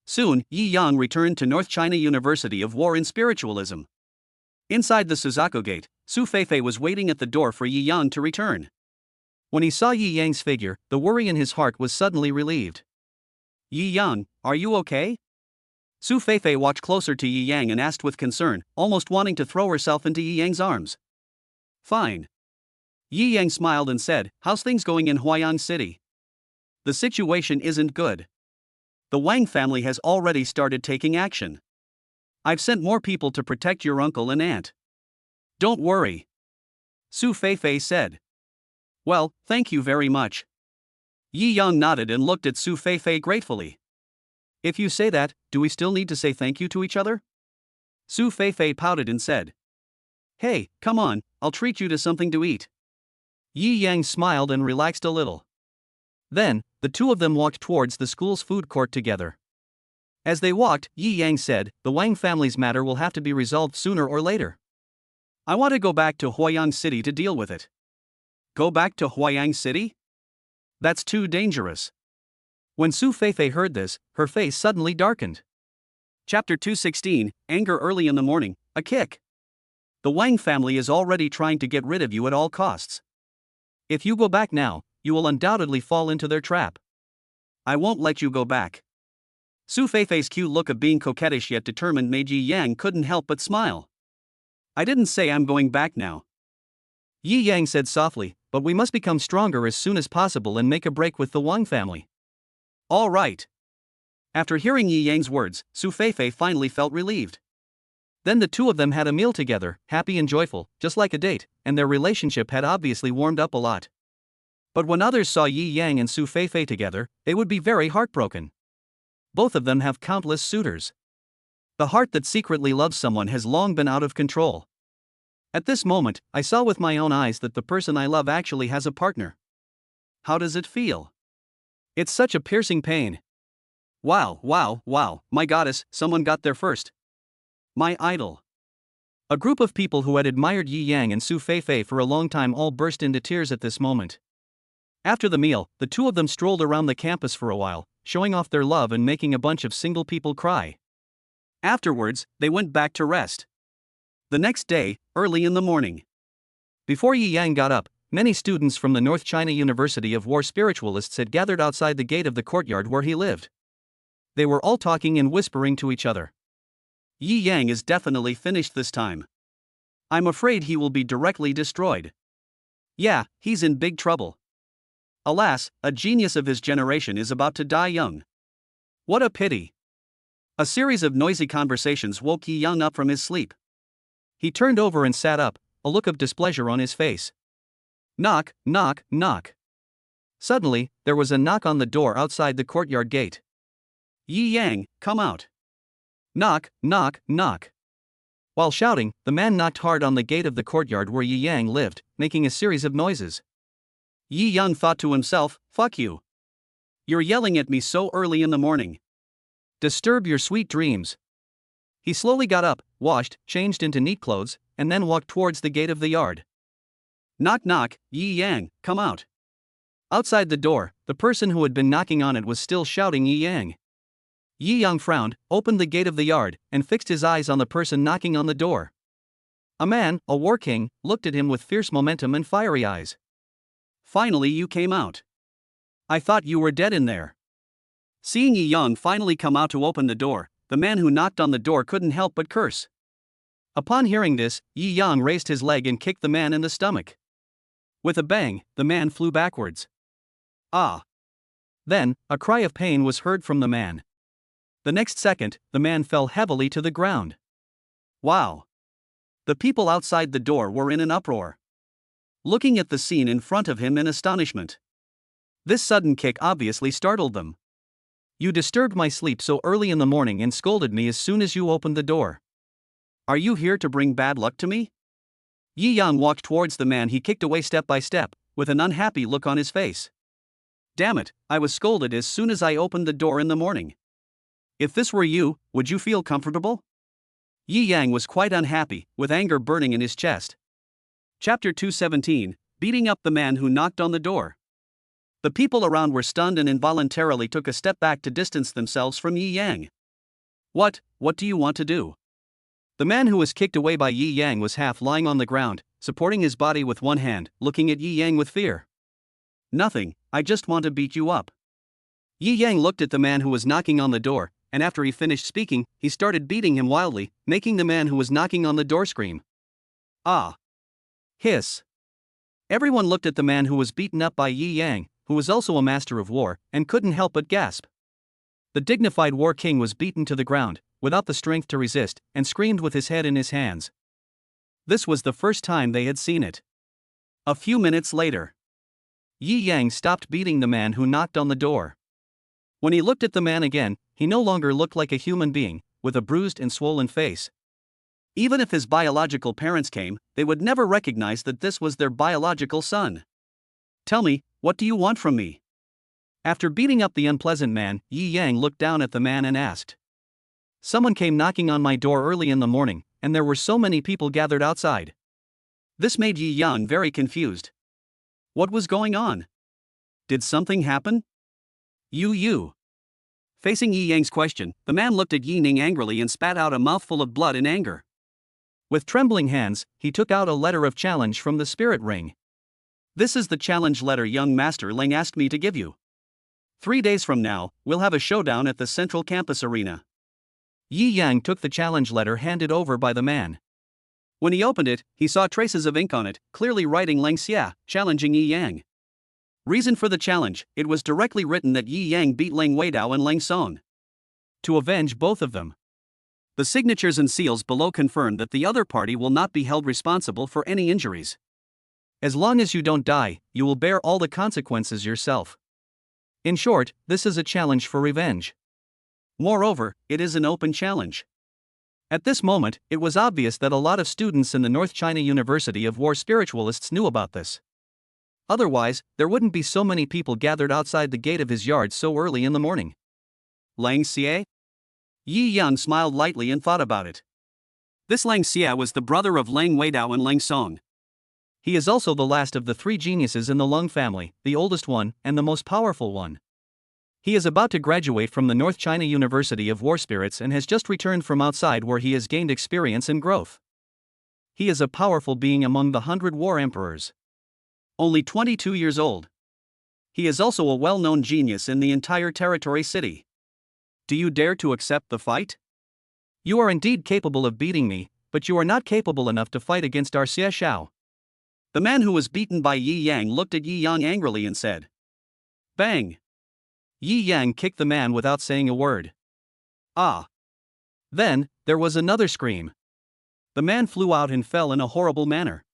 Soon, Yi Yang returned to North China University of War in Spiritualism. Inside the Suzaku Gate, Su Feifei was waiting at the door for Yi Yang to return. When he saw Yi Yang's figure, the worry in his heart was suddenly relieved. Yi Yang, are you okay? Su Feifei walked closer to Yi Yang and asked with concern, almost wanting to throw herself into Yi Yang's arms. Fine. Yi Yang smiled and said, how's things going in Huayang City? The situation isn't good. The Wang family has already started taking action. I've sent more people to protect your uncle and aunt. Don't worry. Su Feifei said. Well, thank you very much. Yi Yang nodded and looked at Su Feifei gratefully. If you say that, do we still need to say thank you to each other? Su Feifei pouted and said. Hey, come on, I'll treat you to something to eat. Yi Yang smiled and relaxed a little. Then, the two of them walked towards the school's food court together. As they walked, Yi Yang said, the Wang family's matter will have to be resolved sooner or later. I want to go back to Huayang City to deal with it. Go back to Huayang City? That's too dangerous. When Su Feifei heard this, her face suddenly darkened. Chapter 216, Anger Early in the Morning, a kick. The Wang family is already trying to get rid of you at all costs. If you go back now, you will undoubtedly fall into their trap. I won't let you go back. Su Feifei's cute look of being coquettish yet determined made Yi Yang couldn't help but smile. I didn't say I'm going back now. Yi Yang said softly, but we must become stronger as soon as possible and make a break with the Wang family. All right. After hearing Yi Yang's words, Su Feifei finally felt relieved. Then the two of them had a meal together, happy and joyful, just like a date, and their relationship had obviously warmed up a lot. But when others saw Yi Yang and Su Feifei together, they would be very heartbroken. Both of them have countless suitors. The heart that secretly loves someone has long been out of control. At this moment, I saw with my own eyes that the person I love actually has a partner. How does it feel? It's such a piercing pain. Wow, my goddess, someone got there first. My idol. A group of people who had admired Yi Yang and Su Feifei for a long time all burst into tears at this moment. After the meal, the two of them strolled around the campus for a while, showing off their love and making a bunch of single people cry. Afterwards, they went back to rest. The next day, early in the morning. Before Yi Yang got up, many students from the North China University of War spiritualists had gathered outside the gate of the courtyard where he lived. They were all talking and whispering to each other. Yi Yang is definitely finished this time. I'm afraid he will be directly destroyed. Yeah, he's in big trouble. Alas, a genius of his generation is about to die young. What a pity. A series of noisy conversations woke Yi Yang up from his sleep. He turned over and sat up, a look of displeasure on his face. Knock, knock, knock. Suddenly, there was a knock on the door outside the courtyard gate. Yi Yang, come out. Knock, knock, knock. While shouting, the man knocked hard on the gate of the courtyard where Yi Yang lived, making a series of noises. Yi Yang thought to himself, fuck you. You're yelling at me so early in the morning. Disturb your sweet dreams. He slowly got up, washed, changed into neat clothes, and then walked towards the gate of the yard. Knock knock, Yi Yang, come out. Outside the door, the person who had been knocking on it was still shouting Yi Yang. Yi Yang frowned, opened the gate of the yard, and fixed his eyes on the person knocking on the door. A man, a war king, looked at him with fierce momentum and fiery eyes. Finally you came out. I thought you were dead in there. Seeing Yi Yang finally come out to open the door, the man who knocked on the door couldn't help but curse. Upon hearing this, Yi Yang raised his leg and kicked the man in the stomach. With a bang, the man flew backwards. Ah! Then, a cry of pain was heard from the man. The next second, the man fell heavily to the ground. Wow! The people outside the door were in an uproar, looking at the scene in front of him in astonishment. This sudden kick obviously startled them. You disturbed my sleep so early in the morning and scolded me as soon as you opened the door. Are you here to bring bad luck to me? Yi Yang walked towards the man he kicked away step by step, with an unhappy look on his face. Damn it, I was scolded as soon as I opened the door in the morning. If this were you, would you feel comfortable? Yi Yang was quite unhappy, with anger burning in his chest. Chapter 217, Beating Up the Man Who Knocked on the Door. The people around were stunned and involuntarily took a step back to distance themselves from Yi Yang. What do you want to do? The man who was kicked away by Yi Yang was half lying on the ground, supporting his body with one hand, looking at Yi Yang with fear. Nothing, I just want to beat you up. Yi Yang looked at the man who was knocking on the door, and after he finished speaking, he started beating him wildly, making the man who was knocking on the door scream. Ah! Hiss! Everyone looked at the man who was beaten up by Yi Yang, who was also a master of war, and couldn't help but gasp. The dignified war king was beaten to the ground, without the strength to resist, and screamed with his head in his hands. This was the first time they had seen it. A few minutes later, Yi Yang stopped beating the man who knocked on the door. When he looked at the man again, he no longer looked like a human being, with a bruised and swollen face. Even if his biological parents came, they would never recognize that this was their biological son. Tell me, what do you want from me? After beating up the unpleasant man, Yi Yang looked down at the man and asked. Someone came knocking on my door early in the morning, and there were so many people gathered outside. This made Yi Yang very confused. What was going on? Did something happen? You. Facing Yi Yang's question, the man looked at Yi Ning angrily and spat out a mouthful of blood in anger. With trembling hands, he took out a letter of challenge from the spirit ring. This is the challenge letter young Master Lang asked me to give you. 3 days from now, we'll have a showdown at the Central Campus Arena. Yi Yang took the challenge letter handed over by the man. When he opened it, he saw traces of ink on it, clearly writing Lang Xia, challenging Yi Yang. Reason for the challenge, it was directly written that Yi Yang beat Lang Weidao and Lang Song to avenge both of them. The signatures and seals below confirm that the other party will not be held responsible for any injuries. As long as you don't die, you will bear all the consequences yourself. In short, this is a challenge for revenge. Moreover, it is an open challenge. At this moment, it was obvious that a lot of students in the North China University of War spiritualists knew about this. Otherwise, there wouldn't be so many people gathered outside the gate of his yard so early in the morning. Lang Xie? Yi Yang smiled lightly and thought about it. This Lang Xie was the brother of Lang Weidao and Lang Song. He is also the last of the 3 geniuses in the Lung family, the oldest one, and the most powerful one. He is about to graduate from the North China University of War Spirits and has just returned from outside where he has gained experience and growth. He is a powerful being among the 100 war emperors. Only 22 years old. He is also a well-known genius in the entire territory city. Do you dare to accept the fight? You are indeed capable of beating me, but you are not capable enough to fight against our Xie Xiao. The man who was beaten by Yi Yang looked at Yi Yang angrily and said. Bang! Yi Yang kicked the man without saying a word. Ah! Then, there was another scream. The man flew out and fell in a horrible manner.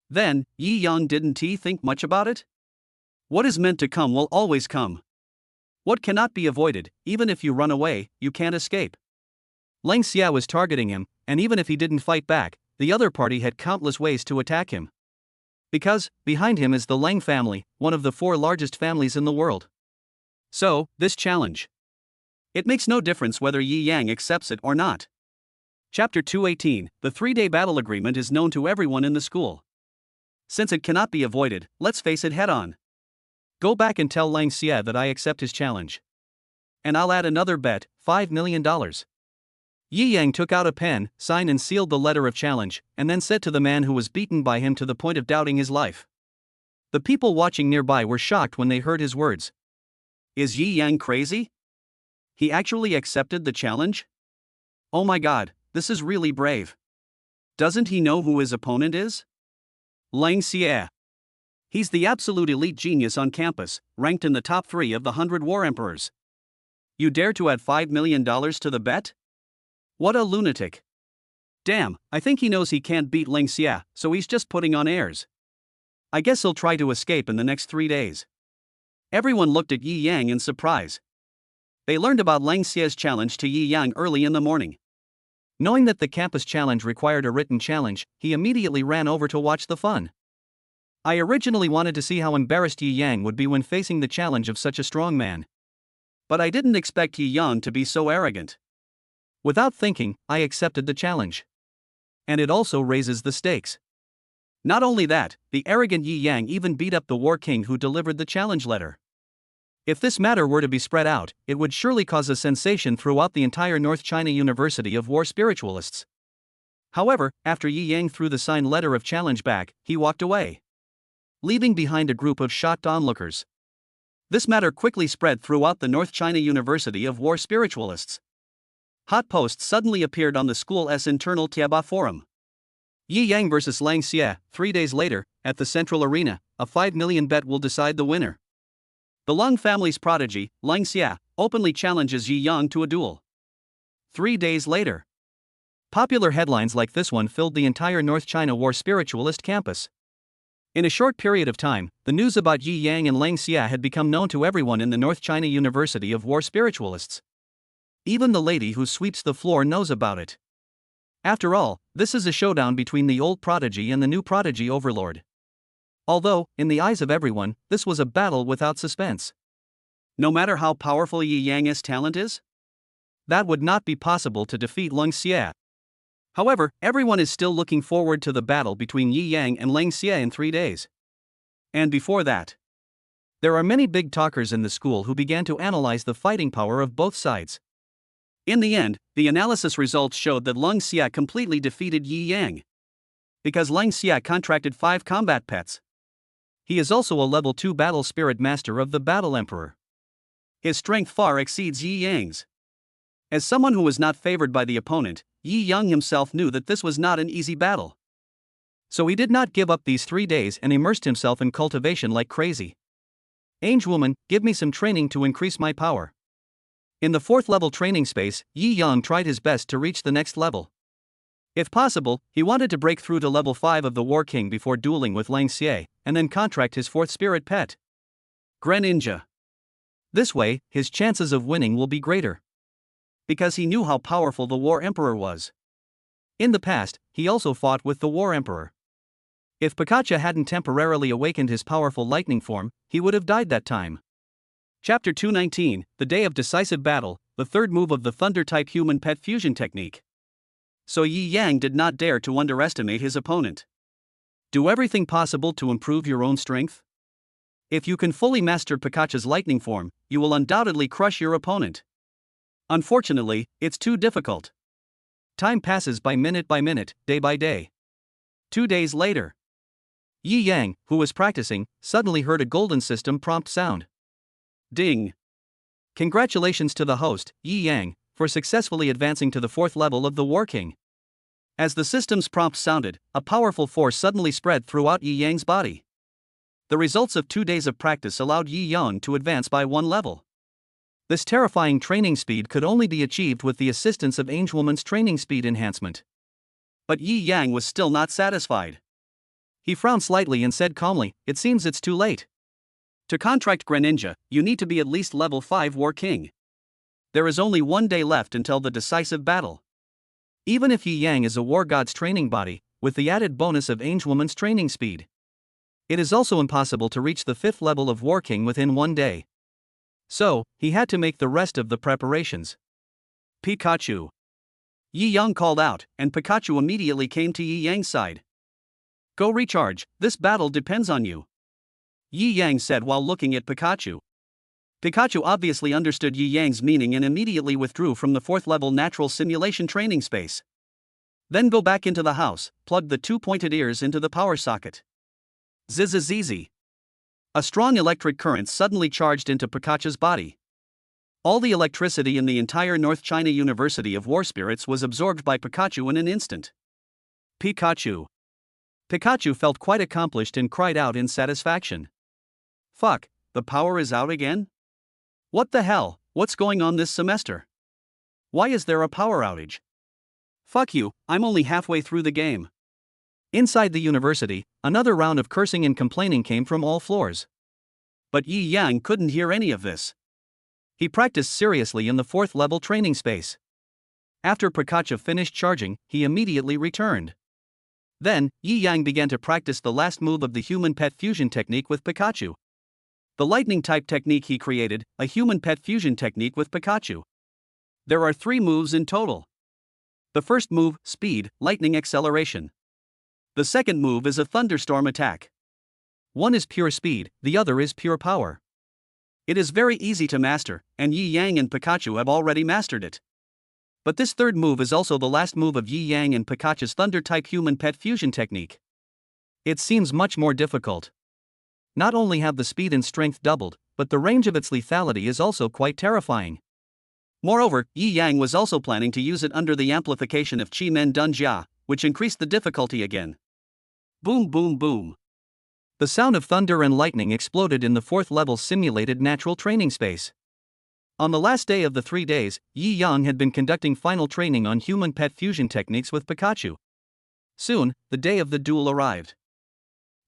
Then, Yi Yang didn't he think much about it? What is meant to come will always come. What cannot be avoided, even if you run away, you can't escape. Lang Xia was targeting him, and even if he didn't fight back, the other party had countless ways to attack him. Because, behind him is the Lang family, one of the 4 largest families in the world. So, this challenge. It makes no difference whether Yi Yang accepts it or not. Chapter 218, the 3-day battle agreement is known to everyone in the school. Since it cannot be avoided, let's face it head on. Go back and tell Lang Xie that I accept his challenge. And I'll add another bet, $5 million. Yi Yang took out a pen, signed and sealed the letter of challenge, and then said to the man who was beaten by him to the point of doubting his life. The people watching nearby were shocked when they heard his words. Is Yi Yang crazy? He actually accepted the challenge? Oh my god, this is really brave. Doesn't he know who his opponent is? Lang Xie. He's the absolute elite genius on campus, ranked in the top 3 of the 100 War Emperors. You dare to add $5 million to the bet? What a lunatic. Damn, I think he knows he can't beat Lang Xie, so he's just putting on airs. I guess he'll try to escape in the next 3 days. Everyone looked at Yi Yang in surprise. They learned about Lang Xie's challenge to Yi Yang early in the morning. Knowing that the campus challenge required a written challenge, he immediately ran over to watch the fun. I originally wanted to see how embarrassed Yi Yang would be when facing the challenge of such a strong man. But I didn't expect Yi Yang to be so arrogant. Without thinking, I accepted the challenge. And it also raises the stakes. Not only that, the arrogant Yi Yang even beat up the War King who delivered the challenge letter. If this matter were to be spread out, it would surely cause a sensation throughout the entire North China University of War Spiritualists. However, after Yi Yang threw the signed letter of challenge back, he walked away, leaving behind a group of shocked onlookers. This matter quickly spread throughout the North China University of War Spiritualists. Hot posts suddenly appeared on the school's internal Tiaba forum. Yi Yang vs Lang Xie, 3 days later, at the Central Arena, a 5 million bet will decide the winner. The Lung family's prodigy, Lang Xie, openly challenges Yi Yang to a duel. 3 days later. Popular headlines like this one filled the entire North China War Spiritualist campus. In a short period of time, the news about Yi Yang and Lang Xie had become known to everyone in the North China University of War Spiritualists. Even the lady who sweeps the floor knows about it. After all, this is a showdown between the old prodigy and the new prodigy overlord. Although, in the eyes of everyone, this was a battle without suspense. No matter how powerful Yi Yang's talent is, that would not be possible to defeat Lang Xie. However, everyone is still looking forward to the battle between Yi Yang and Lang Xie in 3 days. And before that, there are many big talkers in the school who began to analyze the fighting power of both sides. In the end, the analysis results showed that Lang Xie completely defeated Yi Yang. Because Lang Xie contracted 5 combat pets. He is also a level 2 battle spirit master of the Battle Emperor. His strength far exceeds Yi Yang's. As someone who was not favored by the opponent, Yi Yang himself knew that this was not an easy battle. So he did not give up these 3 days and immersed himself in cultivation like crazy. Angel Woman, give me some training to increase my power. In the 4th level training space, Yi Yang tried his best to reach the next level. If possible, he wanted to break through to level 5 of the War King before dueling with Lang Xie, and then contract his 4th spirit pet, Greninja. This way, his chances of winning will be greater. Because he knew how powerful the War Emperor was. In the past, he also fought with the War Emperor. If Pikachu hadn't temporarily awakened his powerful lightning form, he would have died that time. Chapter 219, The Day of Decisive Battle, the 3rd move of the Thunder-type human pet fusion technique. So Yi Yang did not dare to underestimate his opponent. Do everything possible to improve your own strength. If you can fully master Pikachu's lightning form, you will undoubtedly crush your opponent. Unfortunately, it's too difficult. Time passes by minute, day by day. 2 days later. Yi Yang, who was practicing, suddenly heard a golden system prompt sound. Ding! Congratulations to the host, Yi Yang, for successfully advancing to the 4th level of the War King. As the system's prompt sounded, a powerful force suddenly spread throughout Yi Yang's body. The results of 2 days of practice allowed Yi Yang to advance by 1 level. This terrifying training speed could only be achieved with the assistance of Angel Woman's training speed enhancement. But Yi Yang was still not satisfied. He frowned slightly and said calmly, "It seems it's too late. To contract Greninja, you need to be at least level 5 War King. There is only 1 day left until the decisive battle." Even if Yi Yang is a War God's training body, with the added bonus of Angel Woman's training speed, it is also impossible to reach the 5th level of War King within 1 day. So, he had to make the rest of the preparations. Pikachu! Yi Yang called out, and Pikachu immediately came to Yi Yang's side. Go recharge, this battle depends on you. Yi Yang said while looking at Pikachu. Pikachu obviously understood Yi Yang's meaning and immediately withdrew from the 4th level natural simulation training space. Then go back into the house, plug the 2 pointed ears into the power socket. Zzzz. A strong electric current suddenly charged into Pikachu's body. All the electricity in the entire North China University of War Spirits was absorbed by Pikachu in an instant. Pikachu. Pikachu felt quite accomplished and cried out in satisfaction. Fuck, the power is out again? What the hell, what's going on this semester? Why is there a power outage? Fuck you, I'm only halfway through the game. Inside the university, another round of cursing and complaining came from all floors. But Yi Yang couldn't hear any of this. He practiced seriously in the 4th level training space. After Pikachu finished charging, he immediately returned. Then, Yi Yang began to practice the last move of the human pet fusion technique with Pikachu. The lightning type technique he created, a human pet fusion technique with Pikachu. There are 3 moves in total. The first move, speed, lightning acceleration. The second move is a thunderstorm attack. One is pure speed, the other is pure power. It is very easy to master, and Yi Yang and Pikachu have already mastered it. But this third move is also the last move of Yi Yang and Pikachu's thunder-type human pet fusion technique. It seems much more difficult. Not only have the speed and strength doubled, but the range of its lethality is also quite terrifying. Moreover, Yi Yang was also planning to use it under the amplification of Qi Men Dun Jia, which increased the difficulty again. Boom boom boom. The sound of thunder and lightning exploded in the 4th level simulated natural training space. On the last day of the 3 days, Yi Yang had been conducting final training on human pet fusion techniques with Pikachu. Soon, the day of the duel arrived.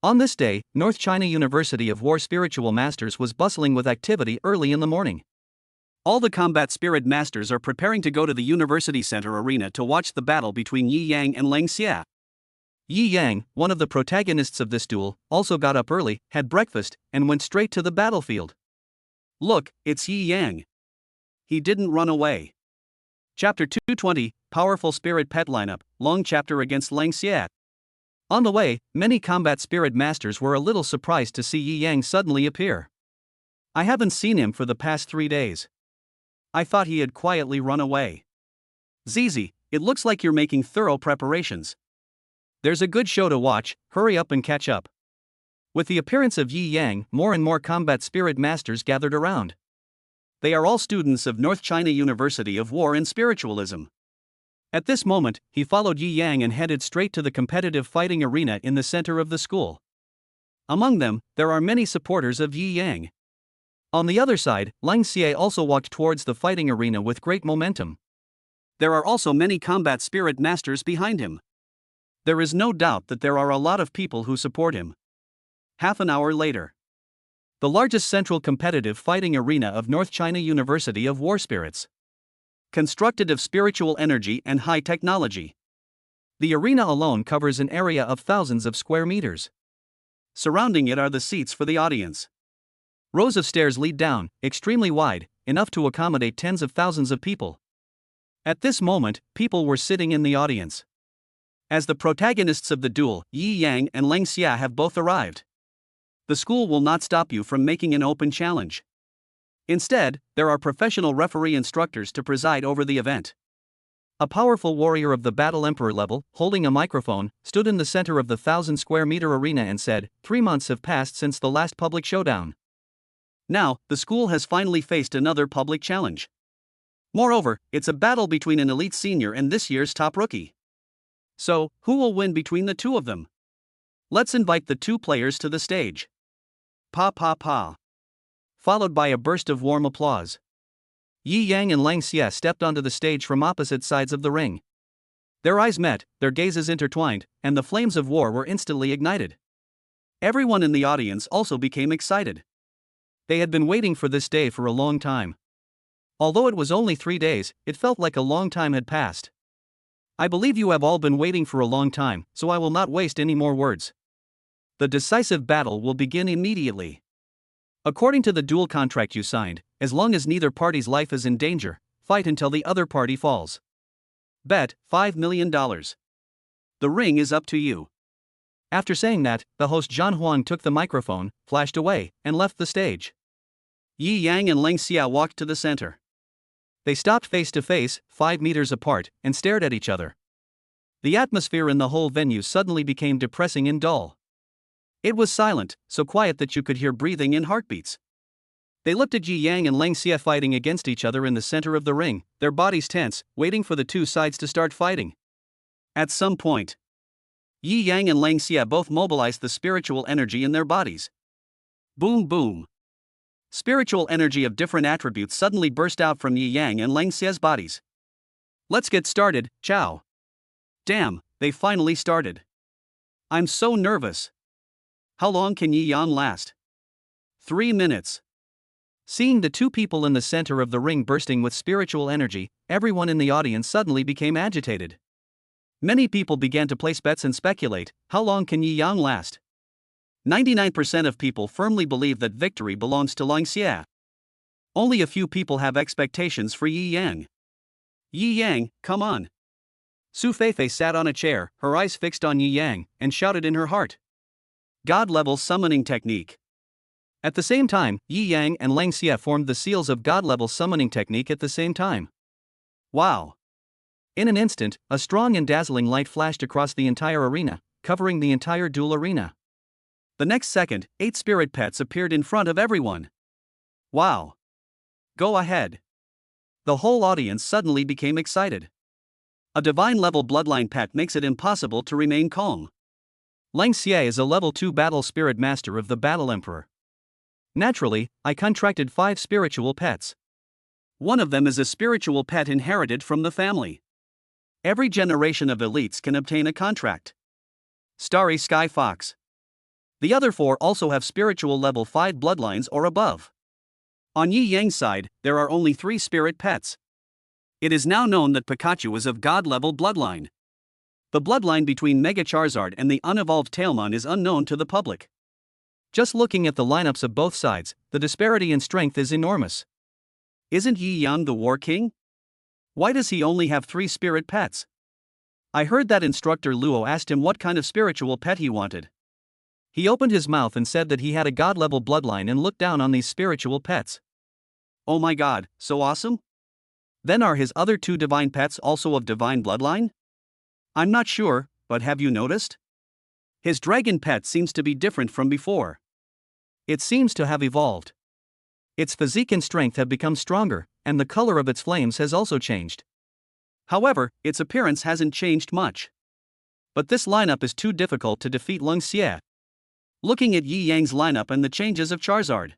On this day, North China University of War Spiritual Masters was bustling with activity early in the morning. All the combat spirit masters are preparing to go to the University Center arena to watch the battle between Yi Yang and Lang Xia. Yi Yang, one of the protagonists of this duel, also got up early, had breakfast, and went straight to the battlefield. Look, it's Yi Yang. He didn't run away. Chapter 220, Powerful Spirit Pet Lineup, Long Chapter against Lang Xia. On the way, many combat spirit masters were a little surprised to see Yi Yang suddenly appear. I haven't seen him for the past 3 days. I thought he had quietly run away. Zizi, it looks like you're making thorough preparations. There's a good show to watch, hurry up and catch up. With the appearance of Yi Yang, more and more combat spirit masters gathered around. They are all students of North China University of War and Spiritualism. At this moment, he followed Yi Yang and headed straight to the competitive fighting arena in the center of the school. Among them, there are many supporters of Yi Yang. On the other side, Lang Xie also walked towards the fighting arena with great momentum. There are also many combat spirit masters behind him. There is no doubt that there are a lot of people who support him. Half an hour later. The largest central competitive fighting arena of North China University of War Spirits. Constructed of spiritual energy and high technology. The arena alone covers an area of thousands of square meters. Surrounding it are the seats for the audience. Rows of stairs lead down, extremely wide, enough to accommodate tens of thousands of people. At this moment, people were sitting in the audience. As the protagonists of the duel, Yi Yang and Lang Xia have both arrived. The school will not stop you from making an open challenge. Instead, there are professional referee instructors to preside over the event. A powerful warrior of the Battle Emperor level, holding a microphone, stood in the center of the 1,000-square-meter arena and said, 3 months have passed since the last public showdown. Now, the school has finally faced another public challenge. Moreover, it's a battle between an elite senior and this year's top rookie. So, who will win between the two of them? Let's invite the 2 players to the stage. Pa pa pa. Followed by a burst of warm applause. Yi Yang and Lang Xia stepped onto the stage from opposite sides of the ring. Their eyes met, their gazes intertwined, and the flames of war were instantly ignited. Everyone in the audience also became excited. They had been waiting for this day for a long time. Although it was only 3 days, it felt like a long time had passed. I believe you have all been waiting for a long time, so I will not waste any more words. The decisive battle will begin immediately. According to the duel contract you signed, as long as neither party's life is in danger, fight until the other party falls. Bet $5 million. The ring is up to you. After saying that, the host Zhan Huang took the microphone, flashed away, and left the stage. Yi Yang and Leng Xia walked to the center. They stopped face to face, 5 meters apart, and stared at each other. The atmosphere in the whole venue suddenly became depressing and dull. It was silent, so quiet that you could hear breathing and heartbeats. They looked at Yi Yang and Leng Xia fighting against each other in the center of the ring, their bodies tense, waiting for the two sides to start fighting. At some point, Yi Yang and Leng Xia both mobilized the spiritual energy in their bodies. Boom boom. Spiritual energy of different attributes suddenly burst out from Yi Yang and Leng Xia's bodies. Let's get started, Chow. Damn, they finally started. I'm so nervous. How long can Yi Yang last? 3 minutes. Seeing the two people in the center of the ring bursting with spiritual energy, everyone in the audience suddenly became agitated. Many people began to place bets and speculate, how long can Yi Yang last? 99% of people firmly believe that victory belongs to Leng Xia. Only a few people have expectations for Yi Yang. Yi Yang, come on. Su Feifei sat on a chair, her eyes fixed on Yi Yang, and shouted in her heart. God-level summoning technique. At the same time, Yi Yang and Leng Xia formed the seals of God-level summoning technique at the same time. Wow. In an instant, a strong and dazzling light flashed across the entire arena, covering the entire duel arena. The next second, 8 spirit pets appeared in front of everyone. Wow. Go ahead. The whole audience suddenly became excited. A divine-level bloodline pet makes it impossible to remain calm. Leng Xia is a level 2 battle spirit master of the Battle Emperor. Naturally, I contracted 5 spiritual pets. One of them is a spiritual pet inherited from the family. Every generation of elites can obtain a contract. Starry Sky Fox. The other 4 also have spiritual level 5 bloodlines or above. On Yi Yang's side, there are only 3 spirit pets. It is now known that Pikachu is of God-level bloodline. The bloodline between Mega Charizard and the unevolved Tailmon is unknown to the public. Just looking at the lineups of both sides, the disparity in strength is enormous. Isn't Yi Yang the War King? Why does he only have 3 spirit pets? I heard that instructor Luo asked him what kind of spiritual pet he wanted. He opened his mouth and said that he had a god-level bloodline and looked down on these spiritual pets. Oh my god, so awesome? Then are his other 2 divine pets also of divine bloodline? I'm not sure, but have you noticed? His dragon pet seems to be different from before. It seems to have evolved. Its physique and strength have become stronger, and the color of its flames has also changed. However, its appearance hasn't changed much. But this lineup is too difficult to defeat Leng Xia. Looking at Yi Yang's lineup and the changes of Charizard,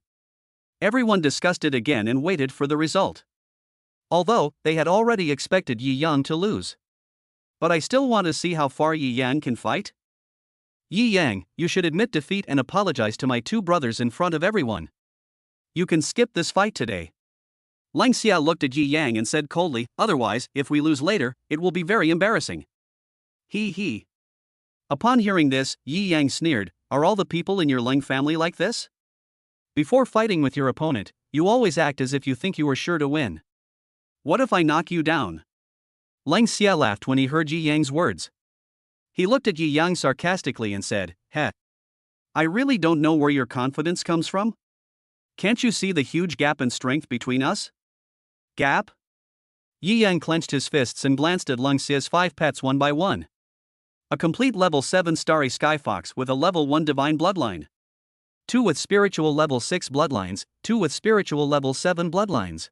everyone discussed it again and waited for the result. Although, they had already expected Yi Yang to lose. But I still want to see how far Yi Yang can fight. Yi Yang, you should admit defeat and apologize to my 2 brothers in front of everyone. You can skip this fight today. Leng Xia looked at Yi Yang and said coldly, otherwise, if we lose later, it will be very embarrassing. He. Upon hearing this, Yi Yang sneered, are all the people in your Leng family like this? Before fighting with your opponent, you always act as if you think you are sure to win. What if I knock you down? Leng Xia laughed when he heard Yi Yang's words. He looked at Yi Yang sarcastically and said, heh. I really don't know where your confidence comes from. Can't you see the huge gap in strength between us? Gap? Yi Yang clenched his fists and glanced at Leng Xia's 5 pets one by one. A complete level 7 Starry Sky Fox with a level 1 divine bloodline. 2 with spiritual level 6 bloodlines, 2 with spiritual level 7 bloodlines.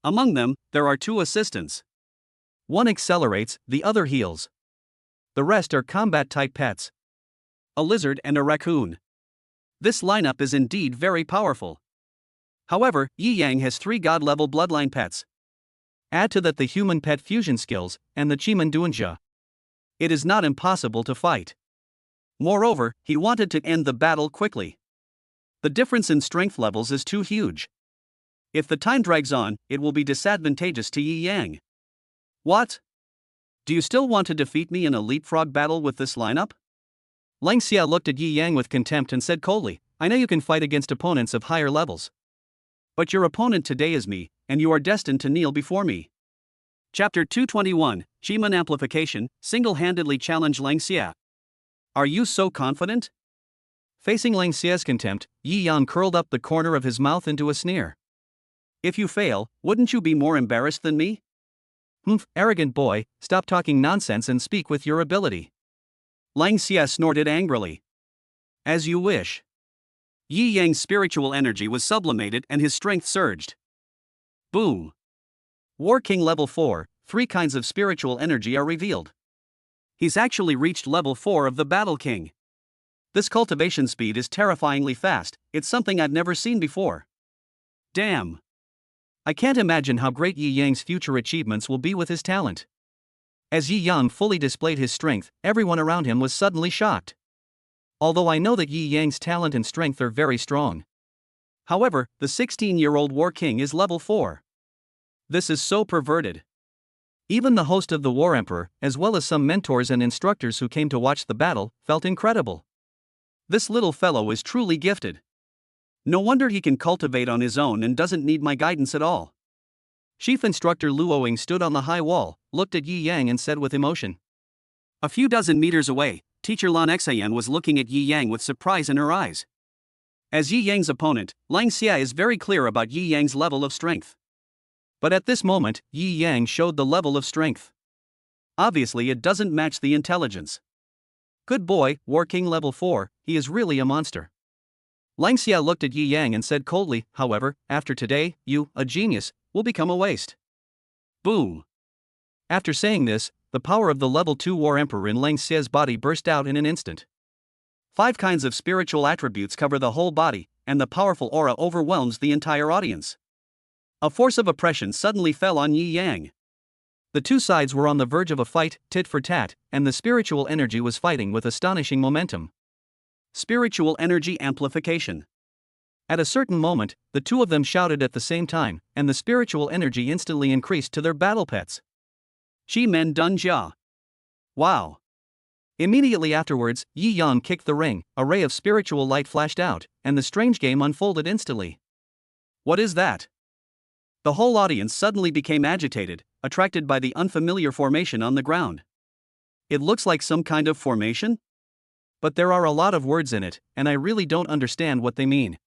Among them, there are 2 assistants. One accelerates, the other heals. The rest are combat-type pets. A lizard and a raccoon. This lineup is indeed very powerful. However, Yi Yang has 3 god-level bloodline pets. Add to that the human pet fusion skills, and the Chiman Duanjia. It is not impossible to fight. Moreover, he wanted to end the battle quickly. The difference in strength levels is too huge. If the time drags on, it will be disadvantageous to Yi Yang. What? Do you still want to defeat me in a leapfrog battle with this lineup? Leng Xia looked at Yi Yang with contempt and said coldly, I know you can fight against opponents of higher levels. But your opponent today is me, and you are destined to kneel before me. Chapter 221, Chiman Amplification, single-handedly challenge Leng Xia. Are you so confident? Facing Lang Xie's contempt, Yi Yang curled up the corner of his mouth into a sneer. If you fail, wouldn't you be more embarrassed than me? Humph, arrogant boy, stop talking nonsense and speak with your ability. Lang Xie snorted angrily. As you wish. Yi Yang's spiritual energy was sublimated and his strength surged. Boom. War King level 4, 3 kinds of spiritual energy are revealed. He's actually reached level 4 of the Battle King. This cultivation speed is terrifyingly fast, it's something I've never seen before. Damn. I can't imagine how great Yi Yang's future achievements will be with his talent. As Yi Yang fully displayed his strength, everyone around him was suddenly shocked. Although I know that Yi Yang's talent and strength are very strong. However, the 16-year-old War King is level 4. This is so perverted. Even the host of the War Emperor, as well as some mentors and instructors who came to watch the battle, felt incredible. This little fellow is truly gifted. No wonder he can cultivate on his own and doesn't need my guidance at all. Chief Instructor Luoying stood on the high wall, looked at Yi Yang and said with emotion. A few dozen meters away, Teacher Lan Xayan was looking at Yi Yang with surprise in her eyes. As Yi Yang's opponent, Lang Xie is very clear about Yi Yang's level of strength. But at this moment, Yi Yang showed the level of strength. Obviously it doesn't match the intelligence. Good boy, War King level 4, he is really a monster. Lang Xie looked at Yi Yang and said coldly, however, after today, you, a genius, will become a waste. Boom. After saying this, the power of the level 2 War Emperor in Lang Xie's body burst out in an instant. 5 kinds of spiritual attributes cover the whole body, and the powerful aura overwhelms the entire audience. A force of oppression suddenly fell on Yi Yang. The two sides were on the verge of a fight, tit for tat, and the spiritual energy was fighting with astonishing momentum. Spiritual energy amplification. At a certain moment, the two of them shouted at the same time, and the spiritual energy instantly increased to their battle pets. Qi Men Dun Jia. Wow. Immediately afterwards, Yi Yang kicked the ring, a ray of spiritual light flashed out, and the strange game unfolded instantly. What is that? The whole audience suddenly became agitated, attracted by the unfamiliar formation on the ground. It looks like some kind of formation? But there are a lot of words in it, and I really don't understand what they mean.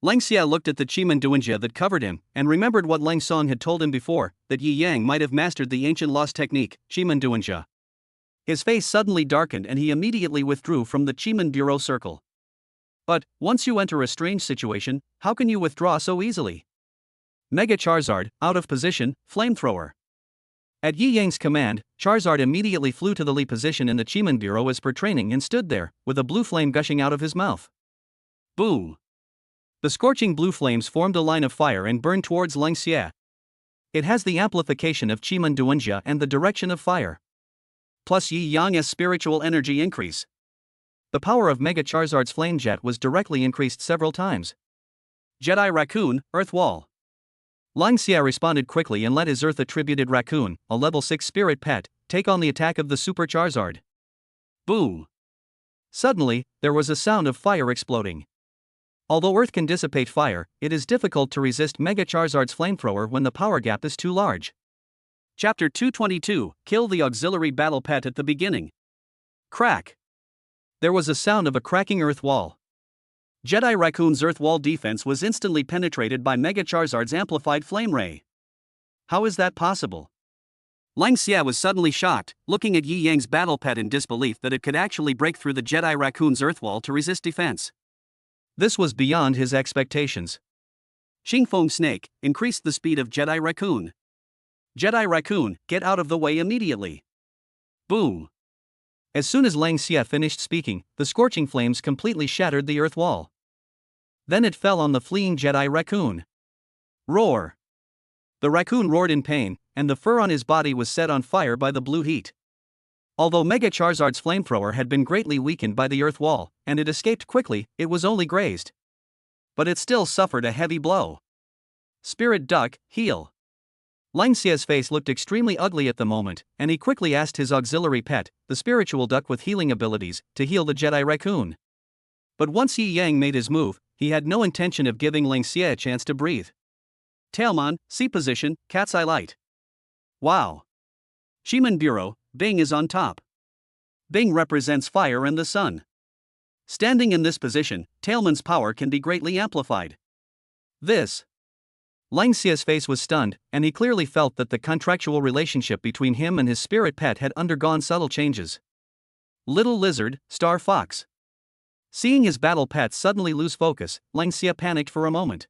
Lang Xie looked at the Chiman Duanjia that covered him, and remembered what Lang Song had told him before, that Yi Yang might have mastered the ancient lost technique, Chiman Duanjia. His face suddenly darkened and he immediately withdrew from the Chiman Bureau circle. But, once you enter a strange situation, how can you withdraw so easily? Mega Charizard, out of position, flamethrower. At Yi Yang's command, Charizard immediately flew to the Li position in the Chiman Bureau as per training and stood there, with a blue flame gushing out of his mouth. Boom! The scorching blue flames formed a line of fire and burned towards Lang Xie. It has the amplification of Chiman Duanjia and the direction of fire. Plus Yi Yang's spiritual energy increase. The power of Mega Charizard's flame jet was directly increased several times. Jedi Raccoon, Earth Wall. Lang Xie responded quickly and let his Earth-attributed Raccoon, a level 6 spirit pet, take on the attack of the Super Charizard. Boom! Suddenly, there was a sound of fire exploding. Although Earth can dissipate fire, it is difficult to resist Mega Charizard's flamethrower when the power gap is too large. Chapter 222, Kill the Auxiliary Battle Pet at the beginning. Crack! There was a sound of a cracking Earth wall. Jedi Raccoon's Earth Wall defense was instantly penetrated by Mega Charizard's amplified flame ray. How is that possible? Lang Xie was suddenly shocked, looking at Yi Yang's battle pet in disbelief that it could actually break through the Jedi Raccoon's Earth Wall to resist defense. This was beyond his expectations. Xingfeng Snake increased the speed of Jedi Raccoon. Jedi Raccoon, get out of the way immediately. Boom! As soon as Lang Xie finished speaking, the scorching flames completely shattered the Earth Wall. Then it fell on the fleeing Jedi Raccoon. Roar! The raccoon roared in pain, and the fur on his body was set on fire by the blue heat. Although Mega Charizard's flamethrower had been greatly weakened by the Earth Wall, and it escaped quickly, it was only grazed. But it still suffered a heavy blow. Spirit Duck, heal. Lang Xie's face looked extremely ugly at the moment, and he quickly asked his auxiliary pet, the spiritual duck with healing abilities, to heal the Jedi Raccoon. But once Yi Yang made his move, he had no intention of giving Lang Xie a chance to breathe. Tailmon, C position, Cat's Eye Light. Wow! Shiman Bureau, Bing is on top. Bing represents fire and the sun. Standing in this position, Tailman's power can be greatly amplified. This. Lang Xia's face was stunned, and he clearly felt that the contractual relationship between him and his spirit pet had undergone subtle changes. Little lizard, Star Fox. Seeing his battle pet suddenly lose focus, Lang Xia panicked for a moment.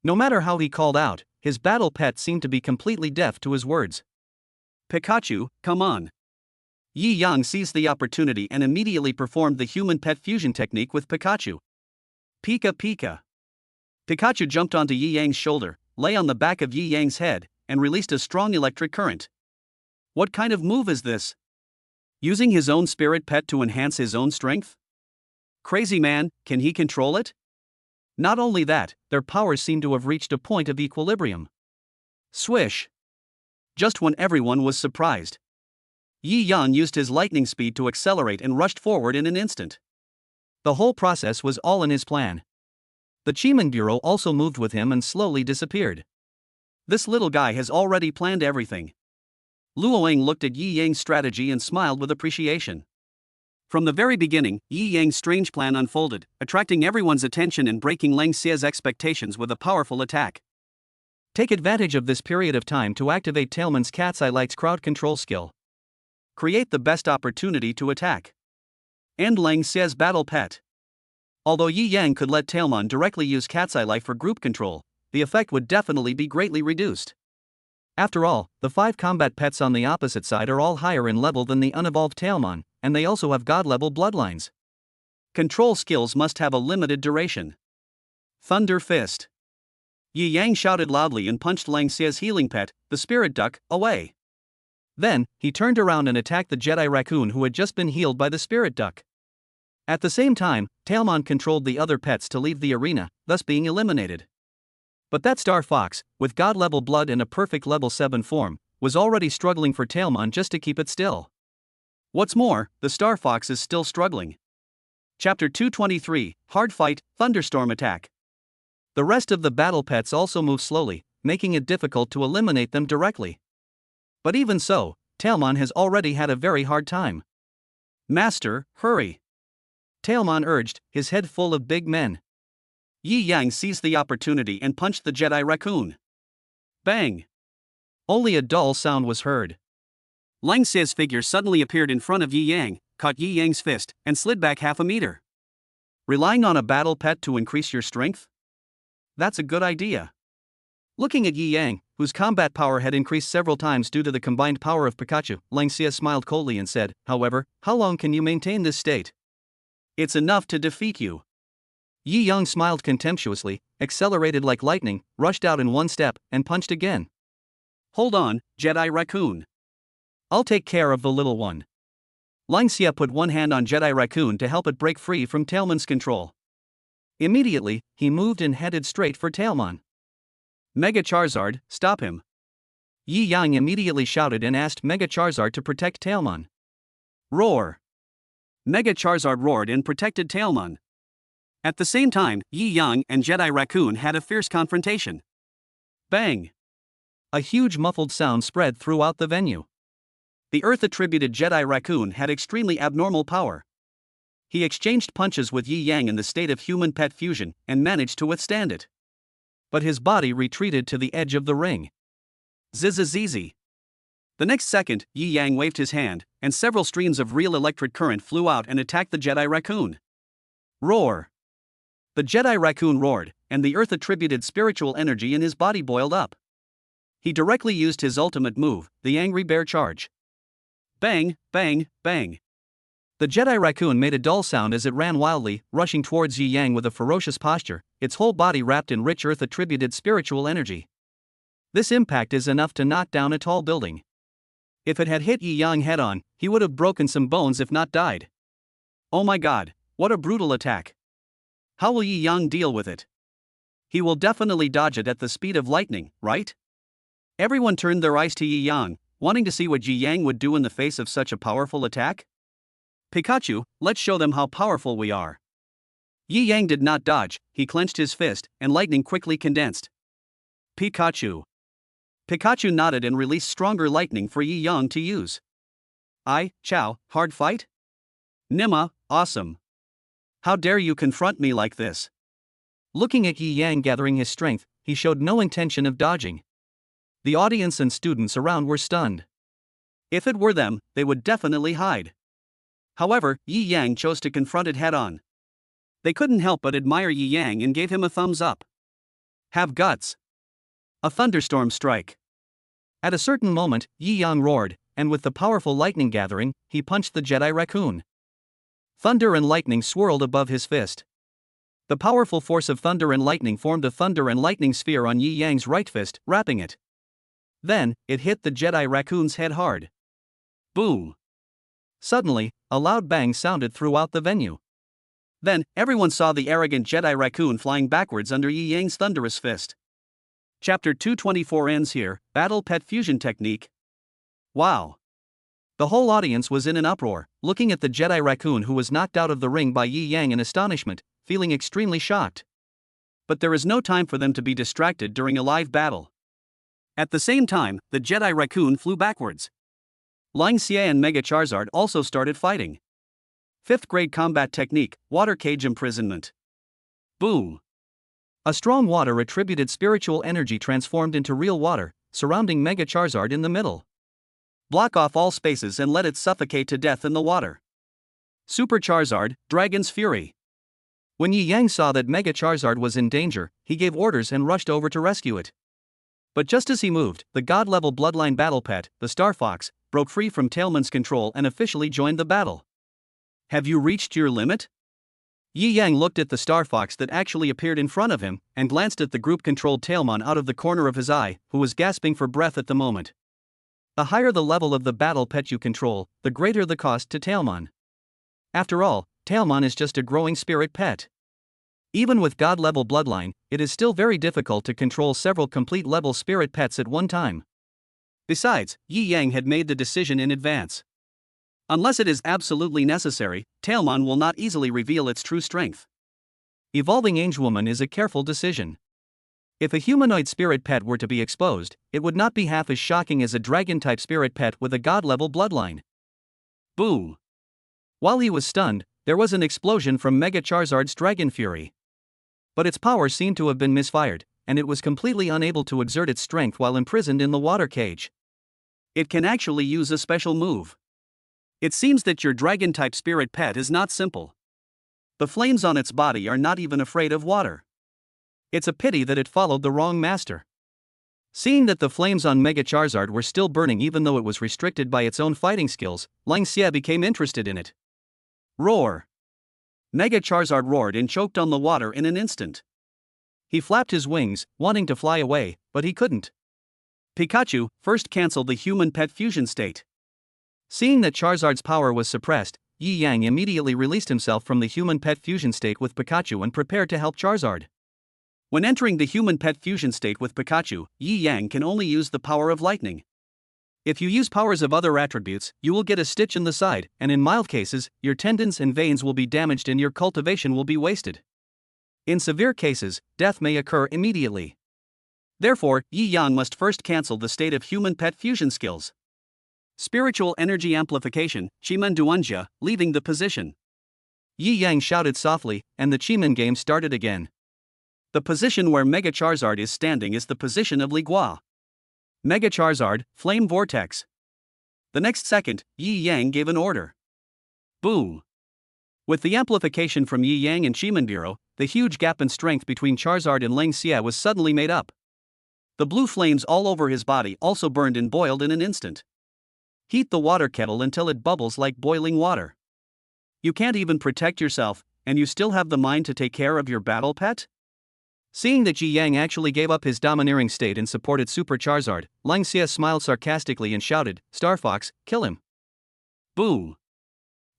No matter how he called out, his battle pet seemed to be completely deaf to his words. Pikachu, come on. Yi Yang seized the opportunity and immediately performed the human pet fusion technique with Pikachu. Pika Pika. Pikachu jumped onto Yi Yang's shoulder, lay on the back of Yi Yang's head, and released a strong electric current. What kind of move is this? Using his own spirit pet to enhance his own strength? Crazy man, can he control it? Not only that, their powers seemed to have reached a point of equilibrium. Swish! Just when everyone was surprised, Yi Yang used his lightning speed to accelerate and rushed forward in an instant. The whole process was all in his plan. The Cheeman Bureau also moved with him and slowly disappeared. This little guy has already planned everything. Luoyang looked at Yi Yang's strategy and smiled with appreciation. From the very beginning, Yi Yang's strange plan unfolded, attracting everyone's attention and breaking Lang Xia's expectations with a powerful attack. Take advantage of this period of time to activate Tailman's Cat's Eye Light's crowd control skill. Create the best opportunity to attack. End Lang Xia's battle pet. Although Yi Yang could let Tailman directly use Cat's Eye Light for group control, the effect would definitely be greatly reduced. After all, the 5 combat pets on the opposite side are all higher in level than the unevolved Tailman, and they also have god-level bloodlines. Control skills must have a limited duration. Thunder Fist. Yi Yang shouted loudly and punched Lang Xia's healing pet, the spirit duck, away. Then, he turned around and attacked the Jedi raccoon who had just been healed by the spirit duck. At the same time, Tailman controlled the other pets to leave the arena, thus being eliminated. But that Star Fox, with god-level blood and a perfect level 7 form, was already struggling for Tailman just to keep it still. What's more, the Star Fox is still struggling. Chapter 223, Hard Fight, Thunderstorm Attack. The rest of the battle pets also move slowly, making it difficult to eliminate them directly. But even so, Tailman has already had a very hard time. Master, hurry! Tailman urged, his head full of big men. Yi Yang seized the opportunity and punched the Jedi raccoon. Bang! Only a dull sound was heard. Lang Xia's figure suddenly appeared in front of Yi Yang, caught Yi Yang's fist, and slid back half a meter. Relying on a battle pet to increase your strength? That's a good idea. Looking at Yi Yang, whose combat power had increased several times due to the combined power of Pikachu, Lang Xia smiled coldly and said, however, how long can you maintain this state? It's enough to defeat you. Yi Yang smiled contemptuously, accelerated like lightning, rushed out in one step, and punched again. Hold on, Jedi Raccoon. I'll take care of the little one. Lang Xia put one hand on Jedi Raccoon to help it break free from Tailman's control. Immediately, he moved and headed straight for Tailman. Mega Charizard, stop him. Yi Yang immediately shouted and asked Mega Charizard to protect Tailman. Roar! Mega Charizard roared and protected Tailman. At the same time, Yi Yang and Jedi Raccoon had a fierce confrontation. Bang! A huge muffled sound spread throughout the venue. The Earth-attributed Jedi Raccoon had extremely abnormal power. He exchanged punches with Yi Yang in the state of human pet fusion and managed to withstand it. But his body retreated to the edge of the ring. Zzzz. The next second, Yi Yang waved his hand, and several streams of real electric current flew out and attacked the Jedi Raccoon. Roar! The Jedi Raccoon roared, and the Earth-attributed spiritual energy in his body boiled up. He directly used his ultimate move, the Angry Bear Charge. Bang, bang, bang. The Jedi Raccoon made a dull sound as it ran wildly, rushing towards Yi Yang with a ferocious posture, its whole body wrapped in rich Earth-attributed spiritual energy. This impact is enough to knock down a tall building. If it had hit Yi Yang head-on, he would have broken some bones if not died. Oh my god, what a brutal attack. How will Yi Yang deal with it? He will definitely dodge it at the speed of lightning, right? Everyone turned their eyes to Yi Yang, wanting to see what Yi Yang would do in the face of such a powerful attack. Pikachu, let's show them how powerful we are. Yi Yang did not dodge, he clenched his fist, and lightning quickly condensed. Pikachu. Pikachu nodded and released stronger lightning for Yi Yang to use. Chow, hard fight? Nima, awesome. How dare you confront me like this? Looking at Yi Yang gathering his strength, he showed no intention of dodging. The audience and students around were stunned. If it were them, they would definitely hide. However, Yi Yang chose to confront it head-on. They couldn't help but admire Yi Yang and gave him a thumbs up. Have guts. A thunderstorm strike. At a certain moment, Yi Yang roared, and with the powerful lightning gathering, he punched the Jedi raccoon. Thunder and lightning swirled above his fist. The powerful force of thunder and lightning formed a thunder and lightning sphere on Yi Yang's right fist, wrapping it. Then, it hit the Jedi raccoon's head hard. Boom! Suddenly, a loud bang sounded throughout the venue. Then, everyone saw the arrogant Jedi raccoon flying backwards under Yi Yang's thunderous fist. Chapter 224 ends here. Battle Pet Fusion Technique. Wow! The whole audience was in an uproar, looking at the Jedi raccoon who was knocked out of the ring by Yi Yang in astonishment, feeling extremely shocked. But there is no time for them to be distracted during a live battle. At the same time, the Jedi raccoon flew backwards. Lang Xie and Mega Charizard also started fighting. 5th grade combat technique, water cage imprisonment. Boom! A strong water attributed spiritual energy transformed into real water, surrounding Mega Charizard in the middle. Block off all spaces and let it suffocate to death in the water. Super Charizard, Dragon's Fury. When Yi Yang saw that Mega Charizard was in danger, he gave orders and rushed over to rescue it. But just as he moved, the god-level Bloodline Battle pet, the Star Fox, broke free from Tailman's control and officially joined the battle. Have you reached your limit? Yi Yang looked at the Star Fox that actually appeared in front of him, and glanced at the group-controlled Tailman out of the corner of his eye, who was gasping for breath at the moment. The higher the level of the battle pet you control, the greater the cost to Tailman. After all, Tailman is just a growing spirit pet. Even with god-level bloodline, it is still very difficult to control several complete-level spirit pets at one time. Besides, Yi Yang had made the decision in advance. Unless it is absolutely necessary, Tailman will not easily reveal its true strength. Evolving Angewoman is a careful decision. If a humanoid spirit pet were to be exposed, it would not be half as shocking as a dragon-type spirit pet with a god-level bloodline. Boom! While he was stunned, there was an explosion from Mega Charizard's Dragon Fury. But its power seemed to have been misfired, and it was completely unable to exert its strength while imprisoned in the water cage. It can actually use a special move. It seems that your dragon-type spirit pet is not simple. The flames on its body are not even afraid of water. It's a pity that it followed the wrong master. Seeing that the flames on Mega Charizard were still burning even though it was restricted by its own fighting skills, Lang Xie became interested in it. Roar! Mega Charizard roared and choked on the water in an instant. He flapped his wings, wanting to fly away, but he couldn't. Pikachu first canceled the human pet fusion state. Seeing that Charizard's power was suppressed, Yi Yang immediately released himself from the human pet fusion state with Pikachu and prepared to help Charizard. When entering the human pet fusion state with Pikachu, Yi Yang can only use the power of lightning. If you use powers of other attributes, you will get a stitch in the side, and in mild cases, your tendons and veins will be damaged and your cultivation will be wasted. In severe cases, death may occur immediately. Therefore, Yi Yang must first cancel the state of human pet fusion skills. Spiritual energy amplification, Chiman Duanjia, leaving the position. Yi Yang shouted softly, and the Chiman game started again. The position where Mega Charizard is standing is the position of Li Gua. Mega Charizard, Flame Vortex. The next second, Yi Yang gave an order. Boom! With the amplification from Yi Yang and Shimandiro, the huge gap in strength between Charizard and Lang Xie was suddenly made up. The blue flames all over his body also burned and boiled in an instant. Heat the water kettle until it bubbles like boiling water. You can't even protect yourself, and you still have the mind to take care of your battle pet? Seeing that Yi Yang actually gave up his domineering state and supported Super Charizard, Lang Xie smiled sarcastically and shouted, "Star Fox, kill him." Boom!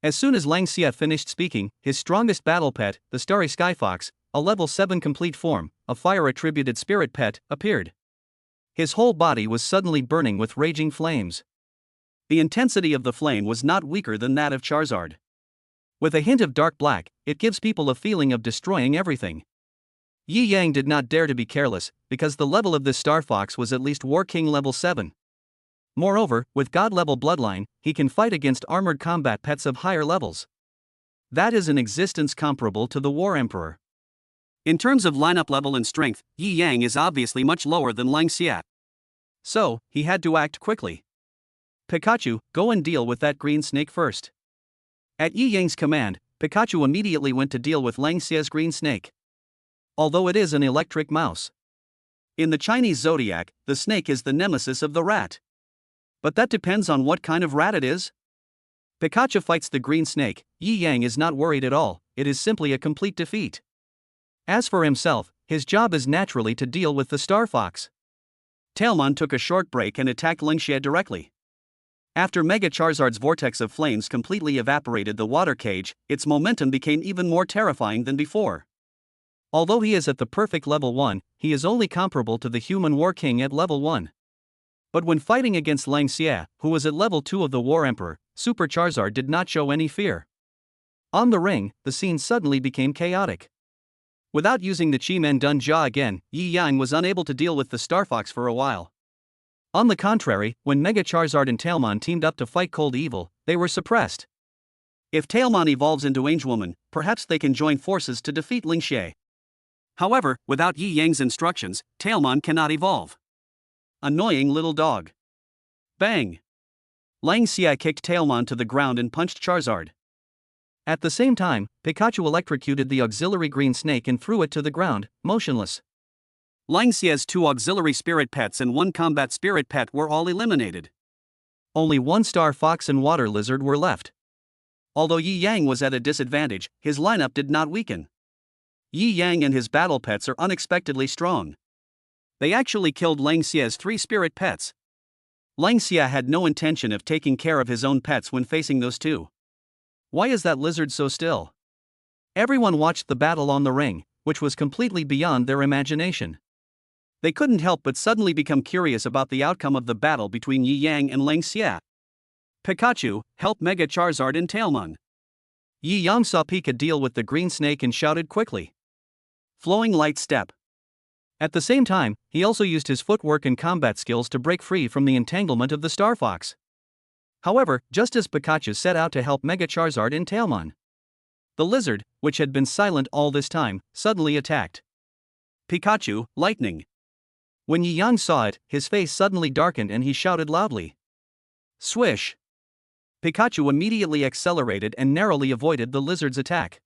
As soon as Lang Xie finished speaking, his strongest battle pet, the Starry Sky Fox, a level 7 complete form, a fire-attributed spirit pet, appeared. His whole body was suddenly burning with raging flames. The intensity of the flame was not weaker than that of Charizard. With a hint of dark black, it gives people a feeling of destroying everything. Yi Yang did not dare to be careless, because the level of this Star Fox was at least War King level 7. Moreover, with God-level bloodline, he can fight against armored combat pets of higher levels. That is an existence comparable to the War Emperor. In terms of lineup level and strength, Yi Yang is obviously much lower than Lang Xia. So, he had to act quickly. Pikachu, go and deal with that green snake first. At Yi Yang's command, Pikachu immediately went to deal with Lang Xia's green snake. Although it is an electric mouse. In the Chinese zodiac, the snake is the nemesis of the rat. But that depends on what kind of rat it is. Pikachu fights the green snake. Yi Yang is not worried at all, it is simply a complete defeat. As for himself, his job is naturally to deal with the Star Fox. Tailmon took a short break and attacked Lang Xia directly. After Mega Charizard's vortex of flames completely evaporated the water cage, its momentum became even more terrifying than before. Although he is at the perfect level 1, he is only comparable to the human War King at level 1. But when fighting against Lang Xia, who was at level 2 of the War Emperor, Super Charizard did not show any fear. On the ring, the scene suddenly became chaotic. Without using the Chi Men Dun Jia again, Yi Yang was unable to deal with the Star Fox for a while. On the contrary, when Mega Charizard and Tailmon teamed up to fight Cold Evil, they were suppressed. If Tailmon evolves into Angelwoman, perhaps they can join forces to defeat Lang Xia. However, without Yi Yang's instructions, Tailmon cannot evolve. Annoying little dog. Bang! Lang Xia kicked Tailmon to the ground and punched Charizard. At the same time, Pikachu electrocuted the auxiliary green snake and threw it to the ground, motionless. Lang Xia's 2 auxiliary spirit pets and 1 combat spirit pet were all eliminated. Only 1 Star Fox and Water Lizard were left. Although Yi Yang was at a disadvantage, his lineup did not weaken. Yi Yang and his battle pets are unexpectedly strong. They actually killed Lang Xia's 3 spirit pets. Lang Xia had no intention of taking care of his own pets when facing those 2. Why is that lizard so still? Everyone watched the battle on the ring, which was completely beyond their imagination. They couldn't help but suddenly become curious about the outcome of the battle between Yi Yang and Lang Xia. Pikachu, help Mega Charizard and Tailmon. Yi Yang saw Pika deal with the green snake and shouted quickly. Flowing light step. At the same time, he also used his footwork and combat skills to break free from the entanglement of the Star Fox. However, just as Pikachu set out to help Mega Charizard and Tailmon, the lizard, which had been silent all this time, suddenly attacked. Pikachu, lightning. When Yi Yang saw it, his face suddenly darkened and he shouted loudly. Swish! Pikachu immediately accelerated and narrowly avoided the lizard's attack.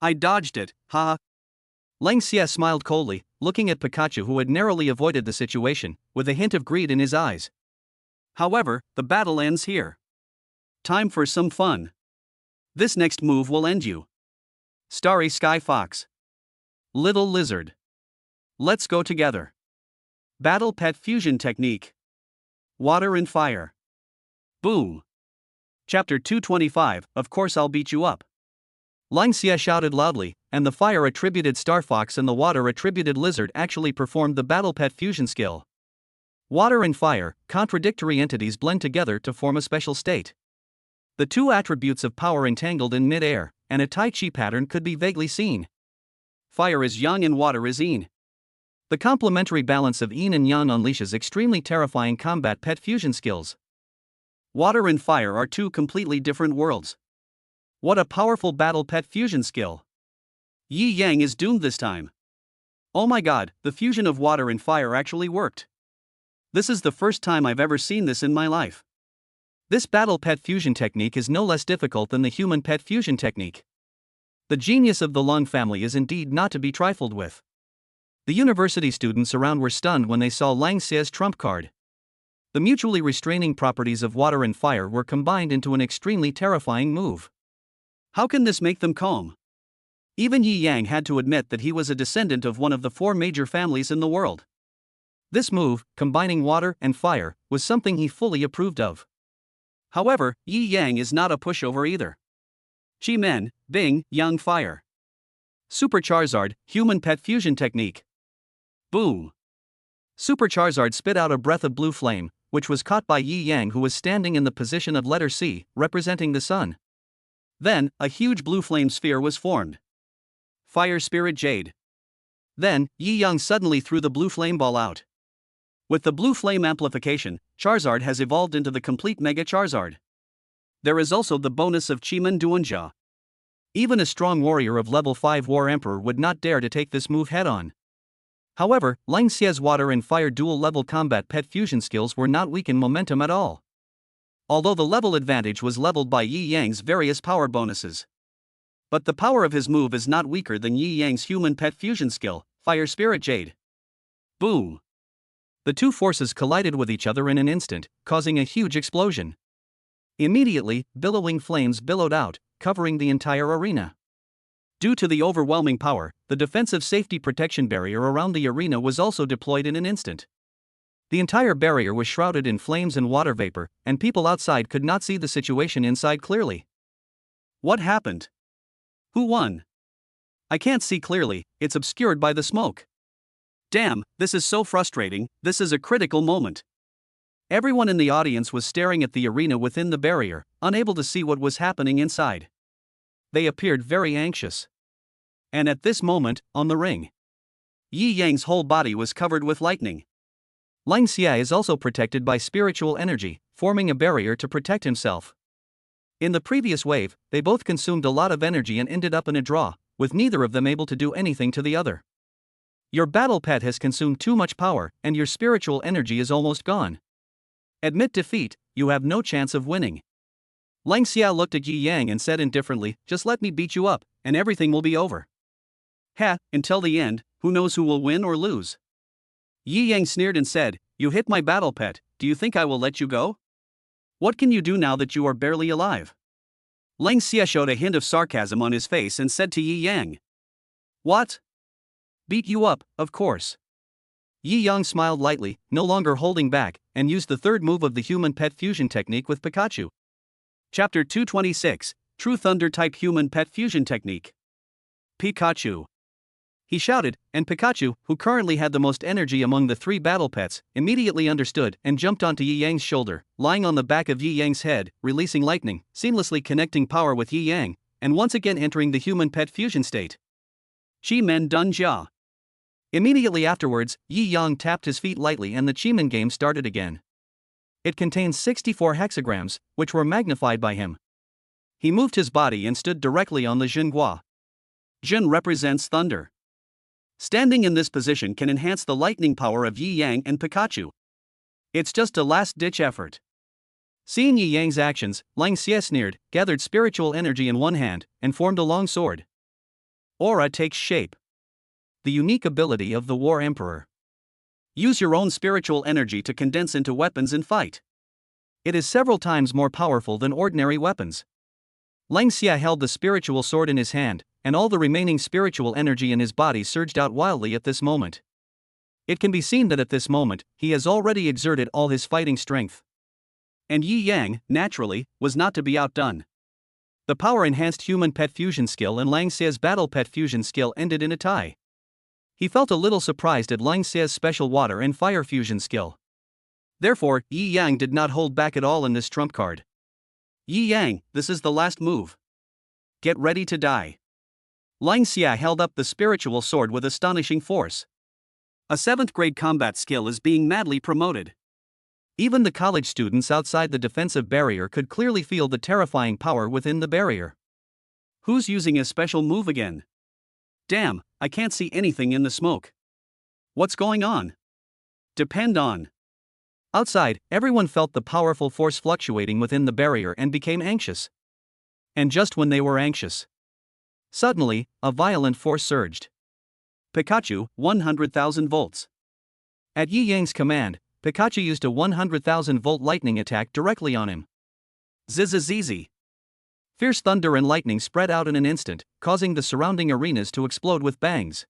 I dodged it, haha. Lang Xia smiled coldly, looking at Pikachu, who had narrowly avoided the situation, with a hint of greed in his eyes. However, the battle ends here. Time for some fun. This next move will end you. Starry Sky Fox. Little Lizard. Let's go together. Battle Pet Fusion Technique. Water and Fire. Boom. Chapter 225, Of course I'll beat you up. Lang Xia shouted loudly, and the fire-attributed Star Fox and the water-attributed lizard actually performed the Battle Pet Fusion skill. Water and fire, contradictory entities blend together to form a special state. The 2 attributes of power entangled in mid-air, and a Tai Chi pattern could be vaguely seen. Fire is yang and water is yin. The complementary balance of yin and yang unleashes extremely terrifying combat pet fusion skills. Water and fire are 2 completely different worlds. What a powerful battle pet fusion skill. Yi Yang is doomed this time. Oh my god, the fusion of water and fire actually worked. This is the first time I've ever seen this in my life. This battle pet fusion technique is no less difficult than the human pet fusion technique. The genius of the Lung family is indeed not to be trifled with. The university students around were stunned when they saw Lang Xia's trump card. The mutually restraining properties of water and fire were combined into an extremely terrifying move. How can this make them calm? Even Yi Yang had to admit that he was a descendant of one of the 4 major families in the world. This move, combining water and fire, was something he fully approved of. However, Yi Yang is not a pushover either. Chi Men, Bing, Yang Fire. Super Charizard, Human Pet Fusion Technique. Boom. Super Charizard spit out a breath of blue flame, which was caught by Yi Yang, who was standing in the position of letter C, representing the sun. Then, a huge blue flame sphere was formed. Fire Spirit Jade. Then, Yi Yang suddenly threw the blue flame ball out. With the blue flame amplification, Charizard has evolved into the complete Mega Charizard. There is also the bonus of Chiman Duanjia. Even a strong warrior of level 5 War Emperor would not dare to take this move head-on. However, Lang Xia's water and fire dual level combat pet fusion skills were not weak in momentum at all. Although the level advantage was leveled by Yi Yang's various power bonuses. But the power of his move is not weaker than Yi Yang's human pet fusion skill, Fire Spirit Jade. Boom! The two forces collided with each other in an instant, causing a huge explosion. Immediately, billowing flames billowed out, covering the entire arena. Due to the overwhelming power, the defensive safety protection barrier around the arena was also deployed in an instant. The entire barrier was shrouded in flames and water vapor, and people outside could not see the situation inside clearly. What happened? Who won? I can't see clearly, it's obscured by the smoke. Damn, this is so frustrating, this is a critical moment. Everyone in the audience was staring at the arena within the barrier, unable to see what was happening inside. They appeared very anxious. And at this moment, on the ring, Yi Yang's whole body was covered with lightning. Lang Xia is also protected by spiritual energy, forming a barrier to protect himself. In the previous wave, they both consumed a lot of energy and ended up in a draw, with neither of them able to do anything to the other. Your battle pet has consumed too much power, and your spiritual energy is almost gone. Admit defeat, you have no chance of winning. Lang Xia looked at Yi Yang and said indifferently, just let me beat you up, and everything will be over. Ha, until the end, who knows who will win or lose? Yi Yang sneered and said, you hit my battle pet, do you think I will let you go? What can you do now that you are barely alive? Lang Xia showed a hint of sarcasm on his face and said to Yi Yang. What? Beat you up, of course. Yi Yang smiled lightly, no longer holding back, and used the third move of the human pet fusion technique with Pikachu. Chapter 226, True Thunder Type Human Pet Fusion Technique. Pikachu. He shouted, and Pikachu, who currently had the most energy among the three battle pets, immediately understood and jumped onto Yi Yang's shoulder, lying on the back of Yi Yang's head, releasing lightning, seamlessly connecting power with Yi Yang, and once again entering the human pet fusion state. Chi-Men Dun-Jia. Immediately afterwards, Yi Yang tapped his feet lightly and the Chi-Men game started again. It contains 64 hexagrams, which were magnified by him. He moved his body and stood directly on the Zhenghua. Zhen represents thunder. Standing in this position can enhance the lightning power of Yi Yang and Pikachu. It's just a last-ditch effort. Seeing Yi Yang's actions, Lang Xia sneered, gathered spiritual energy in one hand, and formed a long sword. Aura takes shape. The unique ability of the War Emperor. Use your own spiritual energy to condense into weapons and fight. It is several times more powerful than ordinary weapons. Lang Xia held the spiritual sword in his hand, and all the remaining spiritual energy in his body surged out wildly at this moment. It can be seen that at this moment, he has already exerted all his fighting strength. And Yi Yang, naturally, was not to be outdone. The power-enhanced human pet fusion skill and Lang Xia's battle pet fusion skill ended in a tie. He felt a little surprised at Lang Xia's special water and fire fusion skill. Therefore, Yi Yang did not hold back at all in this trump card. Yi Yang, this is the last move. Get ready to die. Lang Xia held up the spiritual sword with astonishing force. A 7th grade combat skill is being madly promoted. Even the college students outside the defensive barrier could clearly feel the terrifying power within the barrier. Who's using a special move again? Damn, I can't see anything in the smoke. What's going on? Depend on. Outside, everyone felt the powerful force fluctuating within the barrier and became anxious. And just when they were anxious, suddenly, a violent force surged. Pikachu, 100,000 volts. At Yi Yang's command, Pikachu used a 100,000 volt lightning attack directly on him. Zizzizizi. Fierce thunder and lightning spread out in an instant, causing the surrounding arenas to explode with bangs.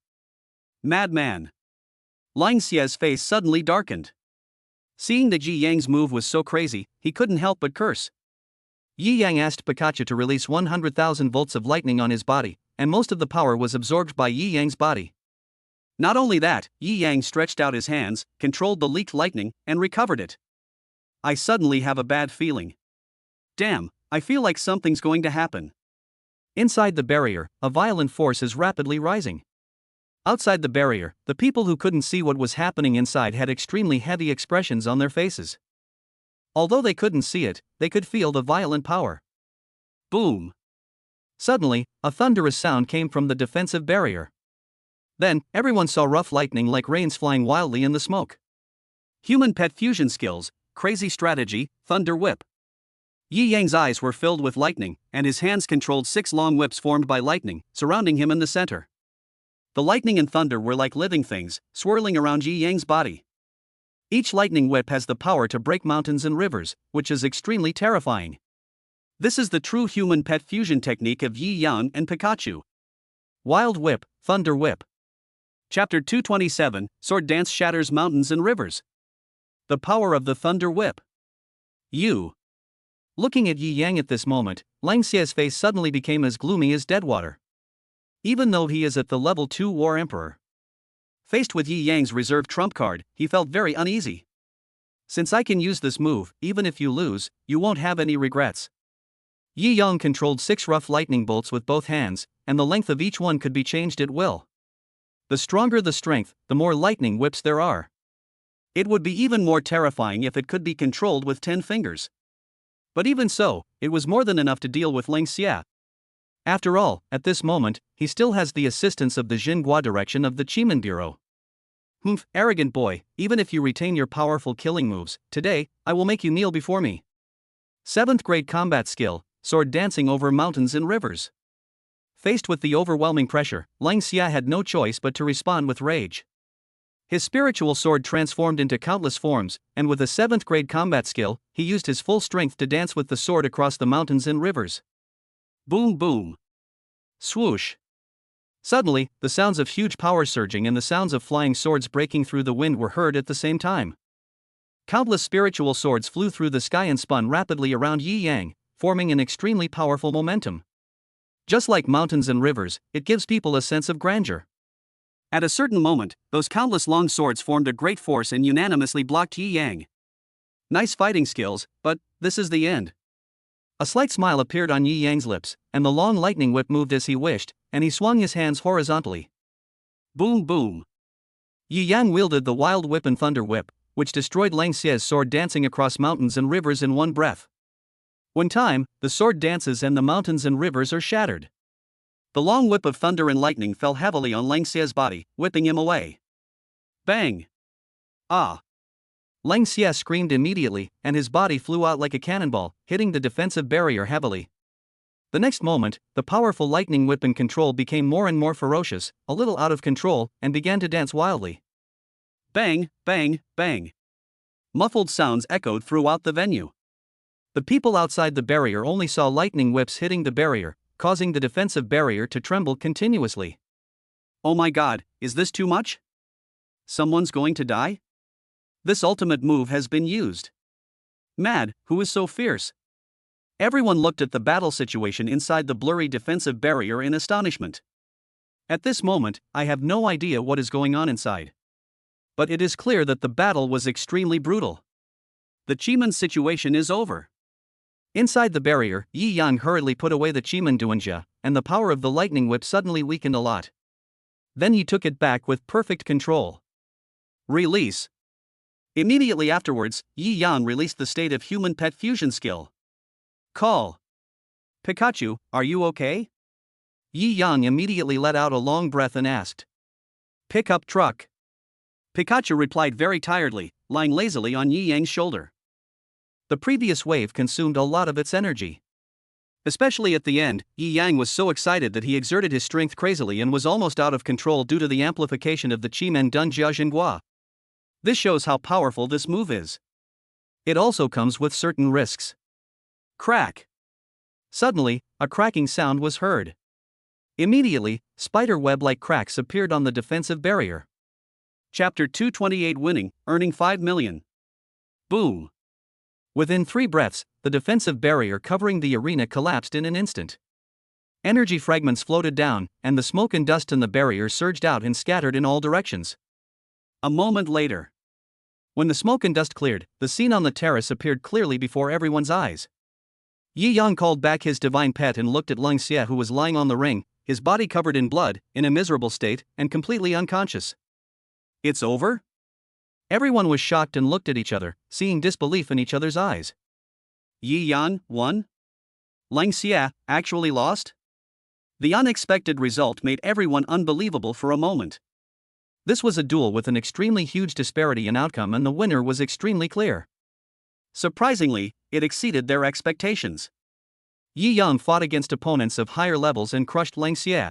Madman. Lang Xia's face suddenly darkened. Seeing that Yi Yang's move was so crazy, he couldn't help but curse. Yi Yang asked Pikachu to release 100,000 volts of lightning on his body, and most of the power was absorbed by Yi Yang's body. Not only that, Yi Yang stretched out his hands, controlled the leaked lightning, and recovered it. I suddenly have a bad feeling. Damn, I feel like something's going to happen. Inside the barrier, a violent force is rapidly rising. Outside the barrier, the people who couldn't see what was happening inside had extremely heavy expressions on their faces. Although they couldn't see it, they could feel the violent power. Boom! Suddenly, a thunderous sound came from the defensive barrier. Then, everyone saw rough lightning like rains flying wildly in the smoke. Human pet fusion skills, crazy strategy, thunder whip. Yi Yang's eyes were filled with lightning, and his hands controlled 6 long whips formed by lightning, surrounding him in the center. The lightning and thunder were like living things, swirling around Yi Yang's body. Each lightning whip has the power to break mountains and rivers, which is extremely terrifying. This is the true human pet fusion technique of Yi Yang and Pikachu. Wild Whip, Thunder Whip. Chapter 227, Sword Dance shatters mountains and rivers. The power of the thunder whip. Looking at Yi Yang at this moment, Lang Xie's face suddenly became as gloomy as dead water. Even though he is at the level 2 War Emperor. Faced with Yi Yang's reserve trump card, he felt very uneasy. Since I can use this move, even if you lose, you won't have any regrets. Yi Yang controlled 6 rough lightning bolts with both hands, and the length of each one could be changed at will. The stronger the strength, the more lightning whips there are. It would be even more terrifying if it could be controlled with 10 fingers. But even so, it was more than enough to deal with Lang Xie. After all, at this moment, he still has the assistance of the Jinhua direction of the Qimen Bureau. Humph, arrogant boy, even if you retain your powerful killing moves, today, I will make you kneel before me. 7th grade combat skill, sword dancing over mountains and rivers. Faced with the overwhelming pressure, Lang Xie had no choice but to respond with rage. His spiritual sword transformed into countless forms, and with a 7th grade combat skill, he used his full strength to dance with the sword across the mountains and rivers. Boom boom. Swoosh. Suddenly, the sounds of huge power surging and the sounds of flying swords breaking through the wind were heard at the same time. Countless spiritual swords flew through the sky and spun rapidly around Yi Yang, forming an extremely powerful momentum. Just like mountains and rivers, it gives people a sense of grandeur. At a certain moment, those countless long swords formed a great force and unanimously blocked Yi Yang. Nice fighting skills, but this is the end. A slight smile appeared on Yi Yang's lips, and the long lightning whip moved as he wished, and he swung his hands horizontally. Boom boom. Yi Yang wielded the Wild Whip and Thunder Whip, which destroyed Lang Xie's sword dancing across mountains and rivers in one breath. One time, the sword dances and the mountains and rivers are shattered. The long whip of thunder and lightning fell heavily on Lang Xie's body, whipping him away. Bang! Ah! Lang Xie screamed immediately, and his body flew out like a cannonball, hitting the defensive barrier heavily. The next moment, the powerful lightning whip and control became more and more ferocious, a little out of control, and began to dance wildly. Bang, bang, bang. Muffled sounds echoed throughout the venue. The people outside the barrier only saw lightning whips hitting the barrier, causing the defensive barrier to tremble continuously. Oh my god, is this too much? Someone's going to die? This ultimate move has been used. Mad, who is so fierce? Everyone looked at the battle situation inside the blurry defensive barrier in astonishment. At this moment, I have no idea what is going on inside. But it is clear that the battle was extremely brutal. The Qimen situation is over. Inside the barrier, Yi Yang hurriedly put away the Qimen Duanjia, and the power of the lightning whip suddenly weakened a lot. Then he took it back with perfect control. Release. Immediately afterwards, Yi Yang released the state of human pet fusion skill. Call. Pikachu, are you okay? Yi Yang immediately let out a long breath and asked. Pick up truck. Pikachu replied very tiredly, lying lazily on Yi Yang's shoulder. The previous wave consumed a lot of its energy. Especially at the end, Yi Yang was so excited that he exerted his strength crazily and was almost out of control due to the amplification of the Qimen Dunjia Jinhua. This shows how powerful this move is. It also comes with certain risks. Crack. Suddenly, a cracking sound was heard. Immediately, spider web-like cracks appeared on the defensive barrier. Chapter 228 Winning, earning 5 million. Boom. Within 3 breaths, the defensive barrier covering the arena collapsed in an instant. Energy fragments floated down, and the smoke and dust in the barrier surged out and scattered in all directions. A moment later, when the smoke and dust cleared, the scene on the terrace appeared clearly before everyone's eyes. Yi Yang called back his divine pet and looked at Lang Xie, who was lying on the ring, his body covered in blood, in a miserable state, and completely unconscious. It's over? Everyone was shocked and looked at each other, seeing disbelief in each other's eyes. Yi Yang won? Lang Xia actually lost? The unexpected result made everyone unbelievable for a moment. This was a duel with an extremely huge disparity in outcome, and the winner was extremely clear. Surprisingly, it exceeded their expectations. Yi Yang fought against opponents of higher levels and crushed Lang Xia.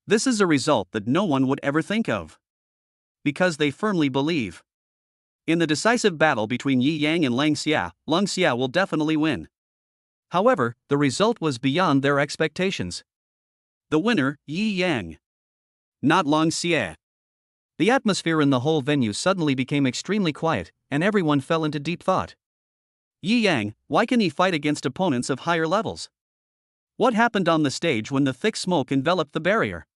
This is a result that no one would ever think of. Because they firmly believe. In the decisive battle between Yi Yang and Lang Xia will definitely win. However, the result was beyond their expectations. The winner, Yi Yang. Not Lang Xia. The atmosphere in the whole venue suddenly became extremely quiet, and everyone fell into deep thought. Yi Yang, why can he fight against opponents of higher levels? What happened on the stage when the thick smoke enveloped the barrier?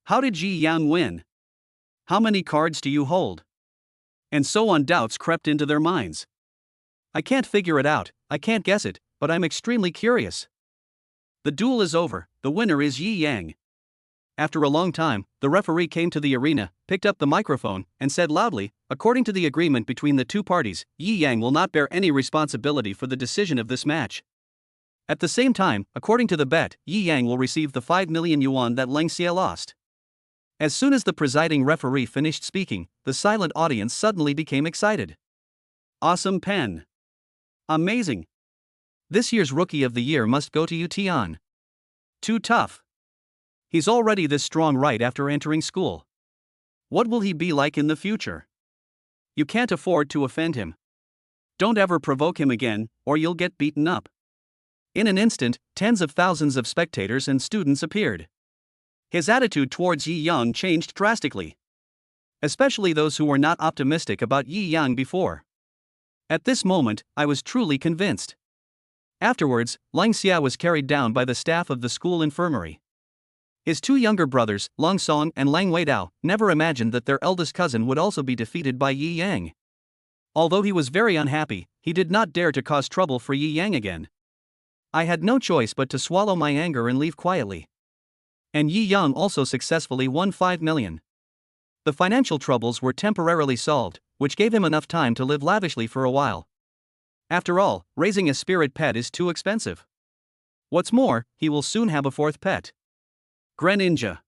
How did Yi Yang win? How many cards do you hold? And so on. Doubts crept into their minds. I can't figure it out, I can't guess it, but I'm extremely curious. The duel is over, the winner is Yi Yang. After a long time, the referee came to the arena, picked up the microphone, and said loudly, according to the agreement between the two parties, Yi Yang will not bear any responsibility for the decision of this match. At the same time, according to the bet, Yi Yang will receive the 5 million yuan that Lang Xia lost. As soon as the presiding referee finished speaking, the silent audience suddenly became excited. Awesome pen. Amazing. This year's Rookie of the Year must go to Yu Tian. Too tough. He's already this strong right after entering school. What will he be like in the future? You can't afford to offend him. Don't ever provoke him again, or you'll get beaten up. In an instant, tens of thousands of spectators and students appeared. His attitude towards Yi Yang changed drastically. Especially those who were not optimistic about Yi Yang before. At this moment, I was truly convinced. Afterwards, Lang Xia was carried down by the staff of the school infirmary. His two younger brothers, Lang Song and Lang Weidao, never imagined that their eldest cousin would also be defeated by Yi Yang. Although he was very unhappy, he did not dare to cause trouble for Yi Yang again. I had no choice but to swallow my anger and leave quietly. And Yi Yang also successfully won 5 million. The financial troubles were temporarily solved, which gave him enough time to live lavishly for a while. After all, raising a spirit pet is too expensive. What's more, he will soon have a fourth pet. Greninja.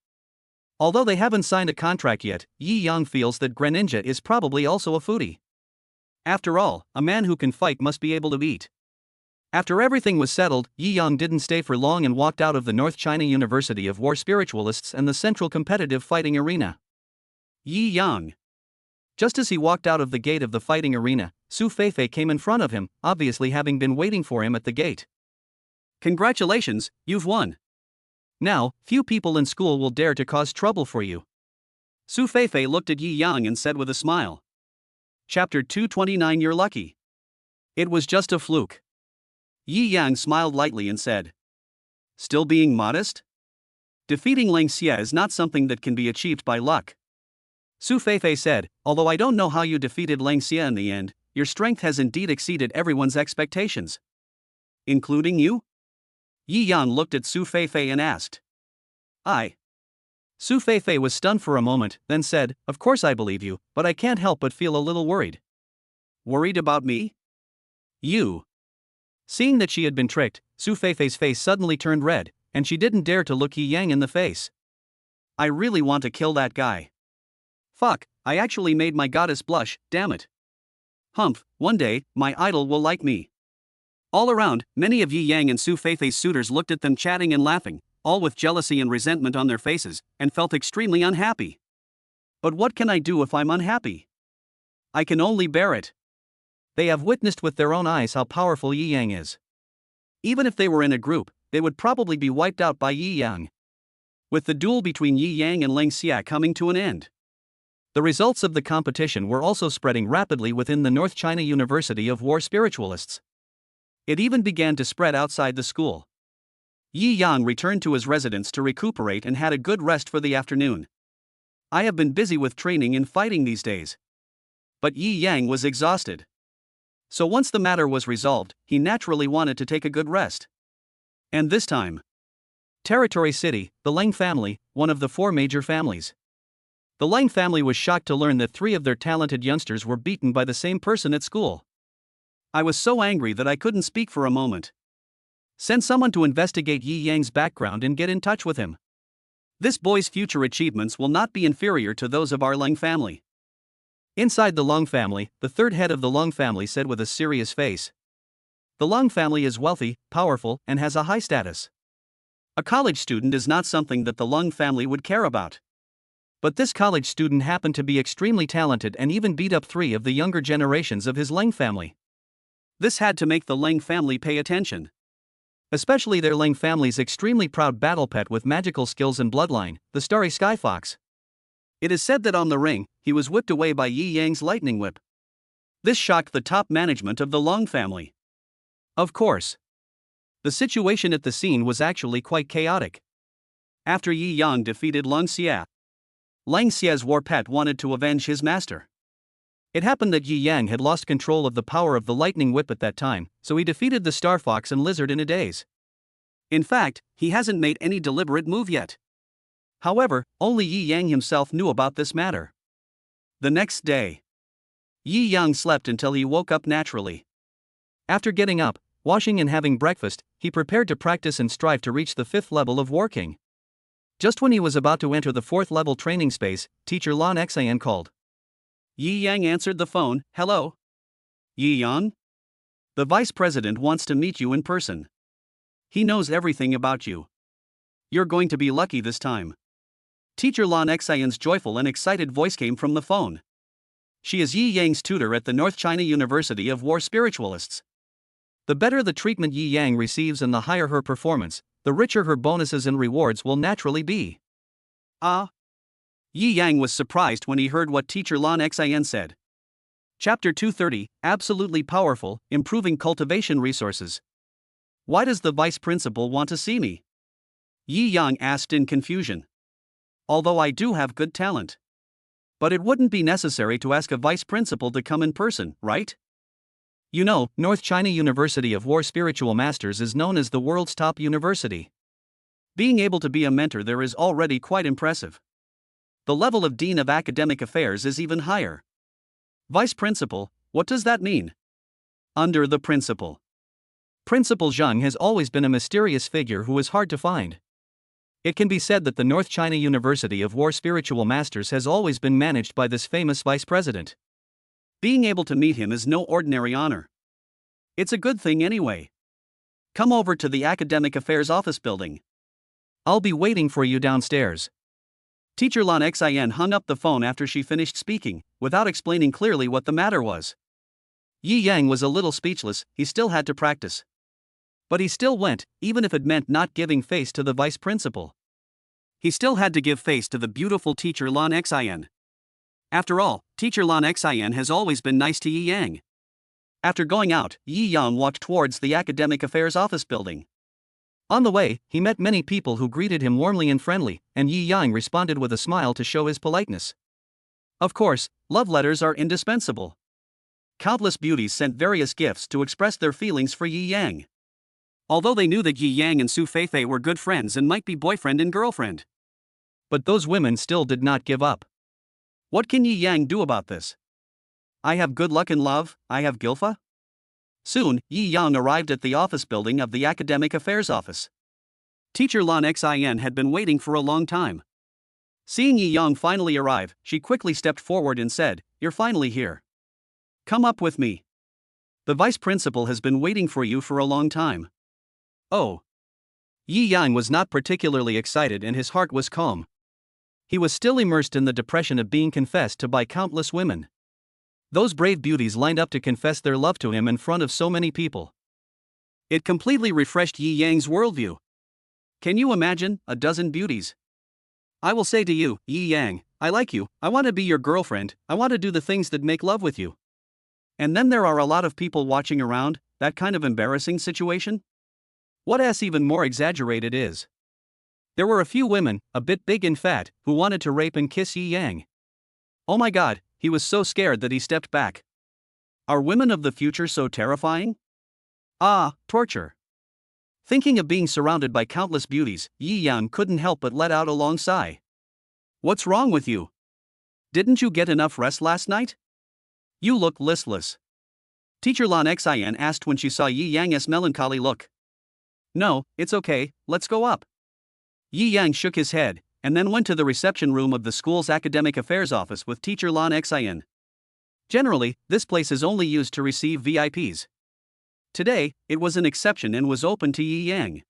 Although they haven't signed a contract yet, Yi Yang feels that Greninja is probably also a foodie. After all, a man who can fight must be able to eat. After everything was settled, Yi Yang didn't stay for long and walked out of the North China University of War Spiritualists and the Central Competitive Fighting Arena. Yi Yang. Just as he walked out of the gate of the fighting arena, Su Feifei came in front of him, obviously having been waiting for him at the gate. Congratulations, you've won. Now, few people in school will dare to cause trouble for you. Su Feifei looked at Yi Yang and said with a smile. Chapter 229. You're lucky. It was just a fluke. Yi Yang smiled lightly and said. Still being modest? Defeating Lang Xia is not something that can be achieved by luck. Su Feifei said, although I don't know how you defeated Lang Xia in the end, your strength has indeed exceeded everyone's expectations. Including you? Yi Yang looked at Su Feifei and asked. I. Su Feifei was stunned for a moment, then said, of course I believe you, but I can't help but feel a little worried. Worried about me? You. Seeing that she had been tricked, Su Feifei's face suddenly turned red, and she didn't dare to look Yi Yang in the face. I really want to kill that guy. Fuck, I actually made my goddess blush, damn it. Humph, one day, my idol will like me. All around, many of Yi Yang and Su Feifei's suitors looked at them chatting and laughing, all with jealousy and resentment on their faces, and felt extremely unhappy. But what can I do if I'm unhappy? I can only bear it. They have witnessed with their own eyes how powerful Yi Yang is. Even if they were in a group, they would probably be wiped out by Yi Yang. With the duel between Yi Yang and Lang Xia coming to an end. The results of the competition were also spreading rapidly within the North China University of War Spiritualists. It even began to spread outside the school. Yi Yang returned to his residence to recuperate and had a good rest for the afternoon. I have been busy with training and fighting these days. But Yi Yang was exhausted. So once the matter was resolved, he naturally wanted to take a good rest. And this time, Territory City, the Lang family, one of the four major families. The Lang family was shocked to learn that 3 of their talented youngsters were beaten by the same person at school. I was so angry that I couldn't speak for a moment. Send someone to investigate Yi Yang's background and get in touch with him. This boy's future achievements will not be inferior to those of our Lang family. Inside the Long family, the third head of the Long family said with a serious face. The Long family is wealthy, powerful, and has a high status. A college student is not something that the Lang family would care about. But this college student happened to be extremely talented and even beat up 3 of the younger generations of his Lang family. This had to make the Lang family pay attention. Especially their Lang family's extremely proud battle pet with magical skills and bloodline, the Starry Sky Fox. It is said that on the ring, he was whipped away by Yi Yang's lightning whip. This shocked the top management of the Lang family. Of course. The situation at the scene was actually quite chaotic. After Yi Yang defeated Lang Xie, Lang Xie's war pet wanted to avenge his master. It happened that Yi Yang had lost control of the power of the lightning whip at that time, so he defeated the Star Fox and Lizard in a daze. In fact, he hasn't made any deliberate move yet. However, only Yi Yang himself knew about this matter. The next day, Yi Yang slept until he woke up naturally. After getting up, washing and having breakfast, he prepared to practice and strive to reach the 5th level of War King. Just when he was about to enter the 4th level training space, teacher Lan Xian called. Yi Yang answered the phone. Hello? Yi Yang? The vice president wants to meet you in person. He knows everything about you. You're going to be lucky this time. Teacher Lan Xian's joyful and excited voice came from the phone. She is Yi Yang's tutor at the North China University of War Spiritualists. The better the treatment Yi Yang receives and the higher her performance, the richer her bonuses and rewards will naturally be. Yi Yang was surprised when he heard what teacher Lan Xian said. Chapter 230, Absolutely Powerful, Improving Cultivation Resources. Why does the vice principal want to see me? Yi Yang asked in confusion. Although I do have good talent. But it wouldn't be necessary to ask a vice principal to come in person, right? You know, North China University of War Spiritual Masters is known as the world's top university. Being able to be a mentor there is already quite impressive. The level of Dean of Academic Affairs is even higher. Vice Principal, what does that mean? Under the Principal. Principal Zheng has always been a mysterious figure who is hard to find. It can be said that the North China University of War Spiritual Masters has always been managed by this famous vice president. Being able to meet him is no ordinary honor. It's a good thing anyway. Come over to the Academic Affairs office building. I'll be waiting for you downstairs. Teacher Lan Xian hung up the phone after she finished speaking, without explaining clearly what the matter was. Yi Yang was a little speechless, he still had to practice. But he still went, even if it meant not giving face to the vice principal. He still had to give face to the beautiful teacher Lan Xian. After all, teacher Lan Xian has always been nice to Yi Yang. After going out, Yi Yang walked towards the Academic Affairs office building. On the way, he met many people who greeted him warmly and friendly, and Yi Yang responded with a smile to show his politeness. Of course, love letters are indispensable. Countless beauties sent various gifts to express their feelings for Yi Yang. Although they knew that Yi Yang and Su Feifei were good friends and might be boyfriend and girlfriend. But those women still did not give up. What can Yi Yang do about this? I have good luck in love, I have Gilfa? Soon, Yi Yang arrived at the office building of the Academic Affairs Office. Teacher Lan Xian had been waiting for a long time. Seeing Yi Yang finally arrive, she quickly stepped forward and said, "You're finally here. Come up with me. The vice principal has been waiting for you for a long time." Oh. Yi Yang was not particularly excited and his heart was calm. He was still immersed in the depression of being confessed to by countless women. Those brave beauties lined up to confess their love to him in front of so many people. It completely refreshed Yi Yang's worldview. Can you imagine, a dozen beauties? I will say to you, Yi Yang, I like you, I want to be your girlfriend, I want to do the things that make love with you. And then there are a lot of people watching around, that kind of embarrassing situation? What else even more exaggerated is? There were a few women, a bit big and fat, who wanted to rape and kiss Yi Yang. Oh my god, he was so scared that he stepped back. Are women of the future so terrifying? Ah, torture. Thinking of being surrounded by countless beauties, Yi Yang couldn't help but let out a long sigh. What's wrong with you? Didn't you get enough rest last night? You look listless. Teacher Lan Xian asked when she saw Yi Yang's melancholy look. No, it's okay, let's go up. Yi Yang shook his head, and then went to the reception room of the school's academic affairs office with Teacher Lan Xian. Generally, this place is only used to receive VIPs. Today, it was an exception and was open to Yi Yang.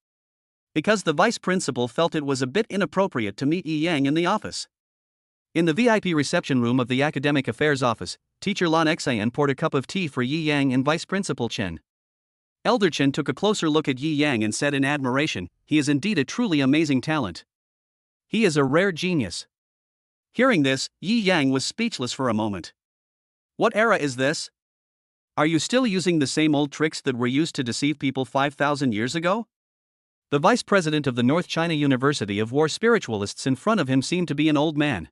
Because the vice principal felt it was a bit inappropriate to meet Yi Yang in the office. In the VIP reception room of the academic affairs office, Teacher Lan Xian poured a cup of tea for Yi Yang and Vice Principal Chen. Elder Chen took a closer look at Yi Yang and said in admiration, he is indeed a truly amazing talent. He is a rare genius. Hearing this, Yi Yang was speechless for a moment. What era is this? Are you still using the same old tricks that were used to deceive people 5,000 years ago? The vice president of the North China University of War spiritualists in front of him seemed to be an old man.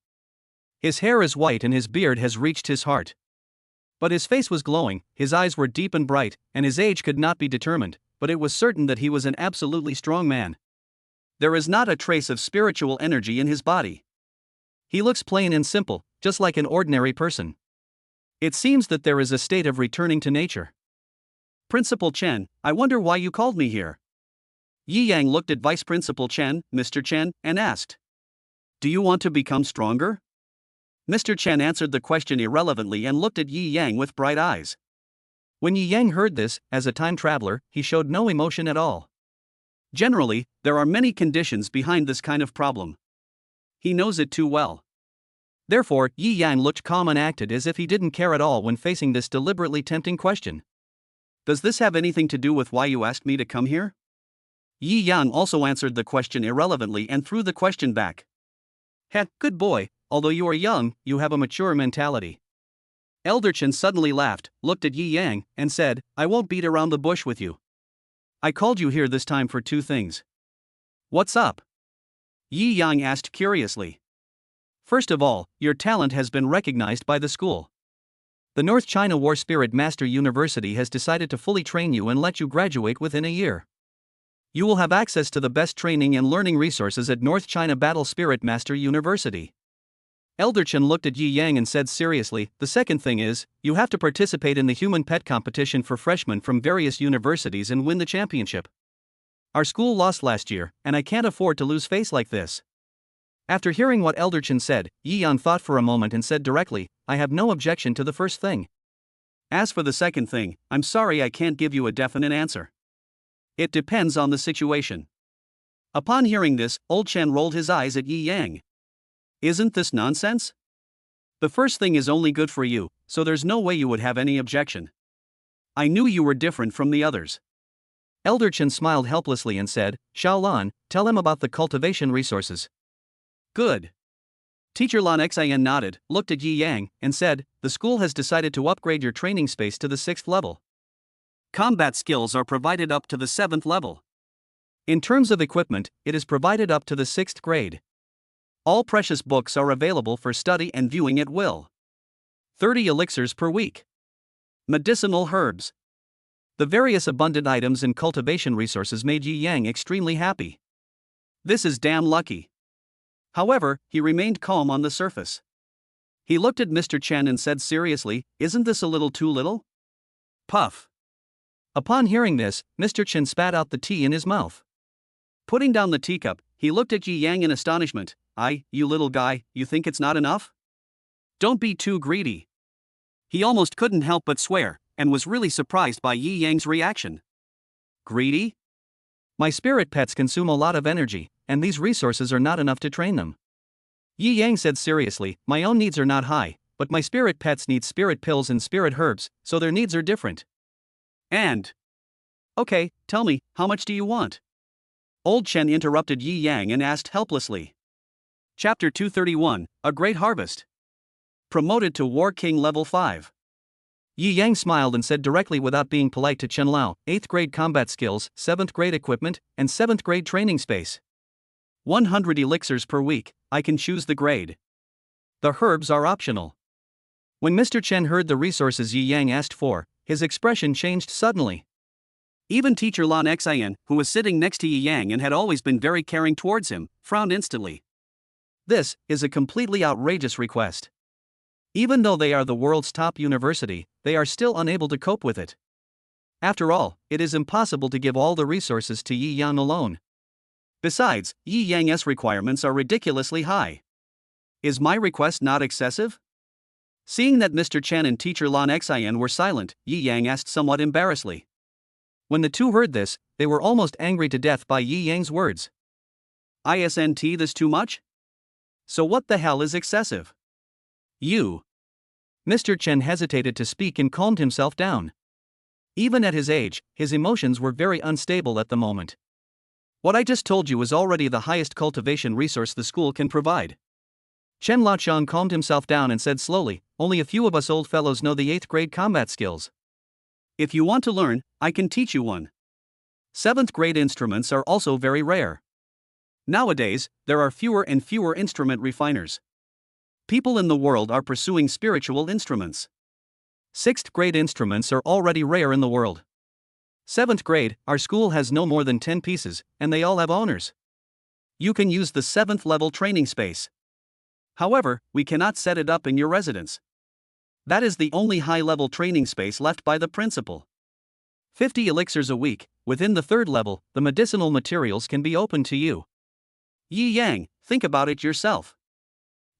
His hair is white and his beard has reached his heart. But his face was glowing, his eyes were deep and bright, and his age could not be determined, but it was certain that he was an absolutely strong man. There is not a trace of spiritual energy in his body. He looks plain and simple, just like an ordinary person. It seems that there is a state of returning to nature. Principal Chen, I wonder why you called me here. Yi Yang looked at Vice Principal Chen, Mr. Chen, and asked. Do you want to become stronger? Mr. Chen answered the question irrelevantly and looked at Yi Yang with bright eyes. When Yi Yang heard this, as a time traveler, he showed no emotion at all. Generally, there are many conditions behind this kind of problem. He knows it too well. Therefore, Yi Yang looked calm and acted as if he didn't care at all when facing this deliberately tempting question. Does this have anything to do with why you asked me to come here? Yi Yang also answered the question irrelevantly and threw the question back. Heh, good boy, although you are young, you have a mature mentality. Elder Chen suddenly laughed, looked at Yi Yang, and said, I won't beat around the bush with you. I called you here this time for two things. What's up? Yi Yang asked curiously. First of all, your talent has been recognized by the school. The North China War Spirit Master University has decided to fully train you and let you graduate within a year. You will have access to the best training and learning resources at North China Battle Spirit Master University. Elder Chen looked at Yi Yang and said seriously, the second thing is, you have to participate in the human pet competition for freshmen from various universities and win the championship. Our school lost last year, and I can't afford to lose face like this. After hearing what Elder Chen said, Yi Yang thought for a moment and said directly, I have no objection to the first thing. As for the second thing, I'm sorry I can't give you a definite answer. It depends on the situation. Upon hearing this, Old Chen rolled his eyes at Yi Yang. Isn't this nonsense? The first thing is only good for you, so there's no way you would have any objection. I knew you were different from the others. Elder Chen smiled helplessly and said, Xiaolan, tell him about the cultivation resources. Good. Teacher Lan Xian nodded, looked at Yi Yang, and said, the school has decided to upgrade your training space to the 6th level. Combat skills are provided up to the 7th level. In terms of equipment, it is provided up to the 6th grade. All precious books are available for study and viewing at will. 30 elixirs per week. Medicinal herbs. The various abundant items and cultivation resources made Yi Yang extremely happy. This is damn lucky. However, he remained calm on the surface. He looked at Mr. Chen and said seriously, isn't this a little too little? Puff. Upon hearing this, Mr. Chen spat out the tea in his mouth. Putting down the teacup, he looked at Yi Yang in astonishment. You little guy, you think it's not enough? Don't be too greedy. He almost couldn't help but swear, and was really surprised by Yi Yang's reaction. Greedy? My spirit pets consume a lot of energy, and these resources are not enough to train them. Yi Yang said seriously, my own needs are not high, but my spirit pets need spirit pills and spirit herbs, so their needs are different. And? Okay, tell me, how much do you want? Old Chen interrupted Yi Yang and asked helplessly. Chapter 231, A Great Harvest. Promoted to War King Level 5. Yi Yang smiled and said directly without being polite to Chen Lao, 8th grade combat skills, 7th grade equipment, and 7th grade training space. 100 elixirs per week, I can choose the grade. The herbs are optional. When Mr. Chen heard the resources Yi Yang asked for, his expression changed suddenly. Even teacher Lan Xian, who was sitting next to Yi Yang and had always been very caring towards him, frowned instantly. This is a completely outrageous request. Even though they are the world's top university, they are still unable to cope with it. After all, it is impossible to give all the resources to Yi Yang alone. Besides, Yi Yang's requirements are ridiculously high. Is my request not excessive? Seeing that Mr. Chen and teacher Lan Xian were silent, Yi Yang asked somewhat embarrassedly. When the two heard this, they were almost angry to death by Yi Yang's words. Isn't this too much? So what the hell is excessive? You. Mr. Chen hesitated to speak and calmed himself down. Even at his age, his emotions were very unstable at the moment. What I just told you is already the highest cultivation resource the school can provide. Chen Laochang calmed himself down and said slowly, only a few of us old fellows know the 8th grade combat skills. If you want to learn, I can teach you one. 7th grade instruments are also very rare. Nowadays, there are fewer and fewer instrument refiners. People in the world are pursuing spiritual instruments. 6th grade instruments are already rare in the world. 7th grade, our school has no more than 10 pieces, and they all have owners. You can use the 7th level training space. However, we cannot set it up in your residence. That is the only high-level training space left by the principal. 50 elixirs a week. Within the 3rd level, the medicinal materials can be open to you. Yi Yang, think about it yourself.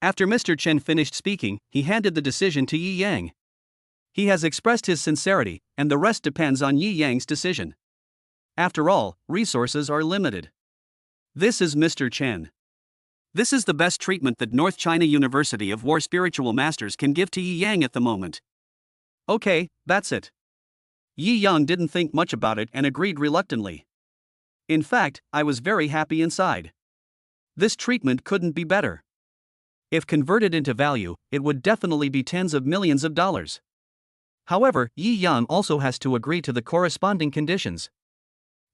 After Mr. Chen finished speaking, he handed the decision to Yi Yang. He has expressed his sincerity, and the rest depends on Yi Yang's decision. After all, resources are limited. This is Mr. Chen. This is the best treatment that North China University of War Spiritual Masters can give to Yi Yang at the moment. Okay, that's it. Yi Yang didn't think much about it and agreed reluctantly. In fact, I was very happy inside. This treatment couldn't be better. If converted into value, it would definitely be tens of millions of dollars. However, Yi Yang also has to agree to the corresponding conditions.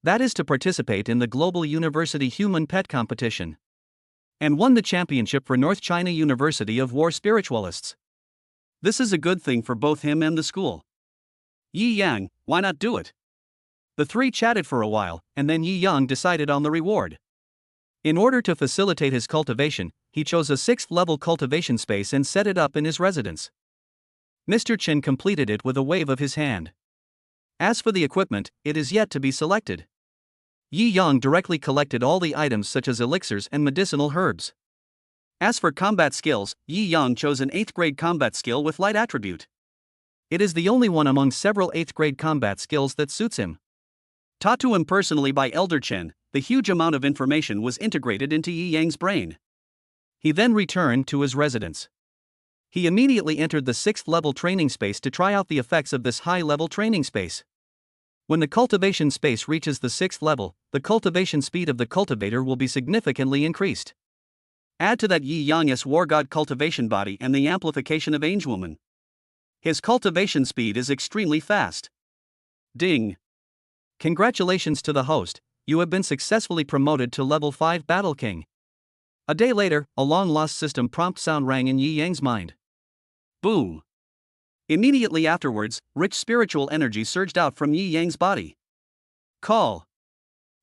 That is to participate in the Global University Human Pet Competition. And won the championship for North China University of War Spiritualists. This is a good thing for both him and the school. Yi Yang, why not do it? The three chatted for a while, and then Yi Yang decided on the reward. In order to facilitate his cultivation, he chose a 6th level cultivation space and set it up in his residence. Mr. Chen completed it with a wave of his hand. As for the equipment, it is yet to be selected. Yi Yang directly collected all the items such as elixirs and medicinal herbs. As for combat skills, Yi Yang chose an 8th grade combat skill with light attribute. It is the only one among several 8th grade combat skills that suits him. Taught to him personally by Elder Chen, the huge amount of information was integrated into Yi Yang's brain. He then returned to his residence. He immediately entered the 6th level training space to try out the effects of this high level training space. When the cultivation space reaches the 6th level, the cultivation speed of the cultivator will be significantly increased. Add to that Yi Yang's War God cultivation body and the amplification of Angewoman. His cultivation speed is extremely fast. Ding! Congratulations to the host, you have been successfully promoted to level 5 Battle King. A day later, a long-lost system prompt sound rang in Yi Yang's mind. Boom! Immediately afterwards, rich spiritual energy surged out from Yi Yang's body. Call!